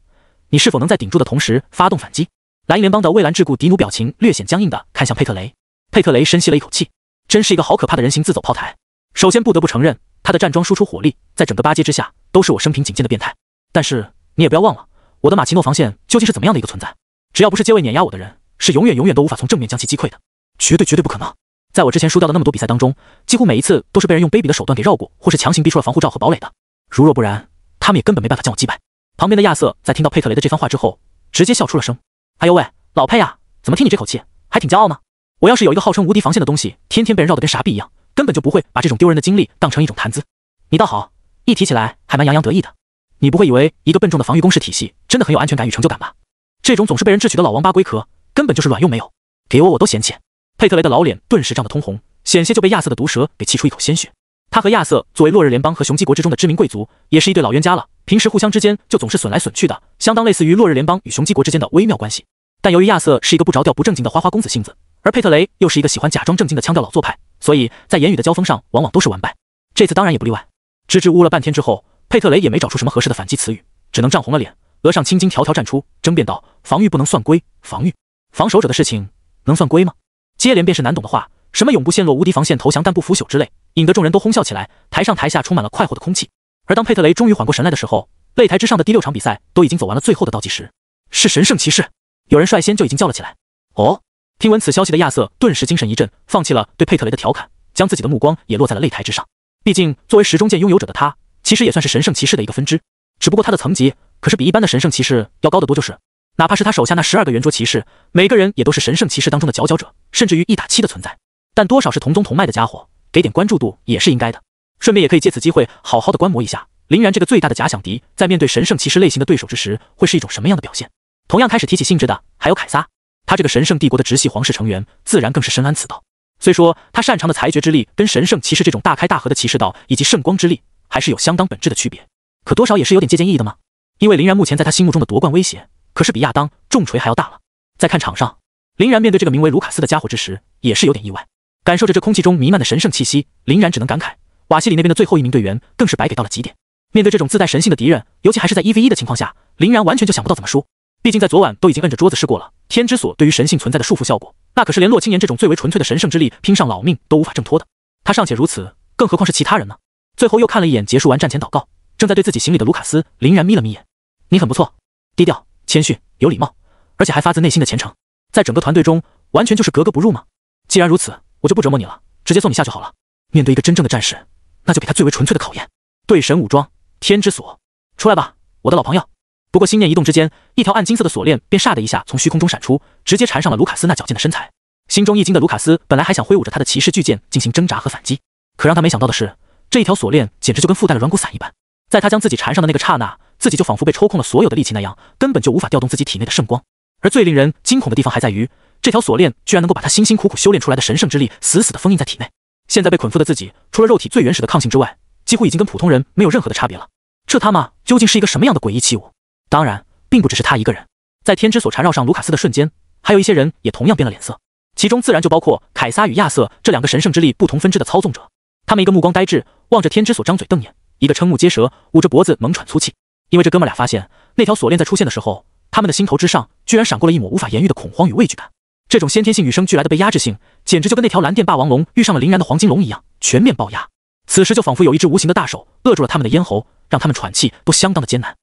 你是否能在顶住的同时发动反击？蓝鹰联邦的蔚蓝桎梏迪努表情略显僵硬地看向佩特雷。佩特雷深吸了一口气，真是一个好可怕的人形自走炮台。首先不得不承认，他的站桩输出火力在整个八阶之下都是我生平仅见的变态。但是你也不要忘了，我的马奇诺防线究竟是怎么样的一个存在？只要不是阶位碾压我的人，是永远都无法从正面将其击溃的，绝对不可能。在我之前输掉的那么多比赛当中，几乎每一次都是被人用卑鄙的手段给绕过，或是强行逼出了防护罩和堡垒的。如若不然，他们也根本没办法将我击败。旁边的亚瑟在听到佩特雷的这番话之后，直接笑出了声。哎呦喂，老佩呀，怎么听你这口气，还挺骄傲呢？我要是有一个号称无敌防线的东西，天天被人绕得跟傻逼一样，根本就不会把这种丢人的经历当成一种谈资。你倒好，一提起来还蛮洋洋得意的。你不会以为一个笨重的防御攻势体系真的很有安全感与成就感吧？这种总是被人智取的老王八龟壳，根本就是卵用没有，给我都嫌弃。佩特雷的老脸顿时涨得通红，险些就被亚瑟的毒舌给气出一口鲜血。他和亚瑟作为落日联邦和雄鸡国之中的知名贵族，也是一对老冤家了，平时互相之间就总是损来损去的，相当类似于落日联邦与雄鸡国之间的微妙关系。但由于亚瑟是一个不着调不正经的花花公子性子，而佩特雷又是一个喜欢假装正经的腔调老做派，所以在言语的交锋上往往都是完败。这次当然也不例外。支支吾吾了半天之后，佩特雷也没找出什么合适的反击词语，只能涨红了脸，额上青筋条条绽出，争辩道：防御不能算龟，防守者的事情能算龟吗？接连便是难懂的话，什么永不陷落无敌防线投降但不腐朽之类，引得众人都哄笑起来，台上台下充满了快活的空气。而当佩特雷终于缓过神来的时候，擂台之上的第6场比赛都已经走完了最后的倒计时，是神圣骑士。有人率先就已经叫了起来。哦，听闻此消息的亚瑟顿时精神一振，放弃了对佩特雷的调侃，将自己的目光也落在了擂台之上。毕竟作为时钟剑拥有者的他，其实也算是神圣骑士的一个分支，只不过他的层级可是比一般的神圣骑士要高得多，就是哪怕是他手下那12个圆桌骑士，每个人也都是神圣骑士当中的佼佼者，甚至于1打7的存在。但多少是同宗同脉的家伙，给点关注度也是应该的。顺便也可以借此机会好好的观摩一下林然这个最大的假想敌，在面对神圣骑士类型的对手之时，会是一种什么样的表现。同样开始提起兴致的还有凯撒，他这个神圣帝国的直系皇室成员，自然更是深谙此道。虽说他擅长的裁决之力跟神圣骑士这种大开大合的骑士道以及圣光之力还是有相当本质的区别，可多少也是有点借鉴意义的嘛。因为林然目前在他心目中的夺冠威胁，可是比亚当、重锤还要大了。在看场上，林然面对这个名为卢卡斯的家伙之时，也是有点意外。感受着这空气中弥漫的神圣气息，林然只能感慨，瓦西里那边的最后一名队员更是白给到了极点。面对这种自带神性的敌人，尤其还是在1v1的情况下，林然完全就想不到怎么输。毕竟在昨晚都已经摁着桌子试过了，天之锁对于神性存在的束缚效果，那可是连洛青岩这种最为纯粹的神圣之力拼上老命都无法挣脱的。他尚且如此，更何况是其他人呢？最后又看了一眼结束完战前祷告，正在对自己行礼的卢卡斯，林然眯了眯眼。你很不错，低调、谦逊、有礼貌，而且还发自内心的虔诚，在整个团队中完全就是格格不入吗？既然如此，我就不折磨你了，直接送你下就好了。面对一个真正的战士，那就给他最为纯粹的考验。对神武装，天之锁，出来吧，我的老朋友。不过心念一动之间，一条暗金色的锁链便唰的一下从虚空中闪出，直接缠上了卢卡斯那矫健的身材。心中一惊的卢卡斯本来还想挥舞着他的骑士巨剑进行挣扎和反击，可让他没想到的是，这一条锁链简直就跟附带了软骨伞一般，在他将自己缠上的那个刹那，自己就仿佛被抽空了所有的力气那样，根本就无法调动自己体内的圣光。而最令人惊恐的地方还在于，这条锁链居然能够把他辛辛苦苦修炼出来的神圣之力死死地封印在体内。现在被捆缚的自己，除了肉体最原始的抗性之外，几乎已经跟普通人没有任何的差别了。这他妈究竟是一个什么样的诡异器物？当然并不只是他一个人，在天之锁缠绕上卢卡斯的瞬间，还有一些人也同样变了脸色，其中自然就包括凯撒与亚瑟这两个神圣之力不同分支的操纵者。他们一个目光呆滞，望着天之锁张嘴瞪眼，一个瞠目结舌，捂着脖子猛喘粗气。因为这哥们俩发现，那条锁链在出现的时候，他们的心头之上居然闪过了一抹无法言喻的恐慌与畏惧感。这种先天性与生俱来的被压制性，简直就跟那条蓝电霸王龙遇上了凌然的黄金龙一样，全面爆压。此时就仿佛有一只无形的大手扼住了他们的咽喉，让他们喘气都相当的艰难。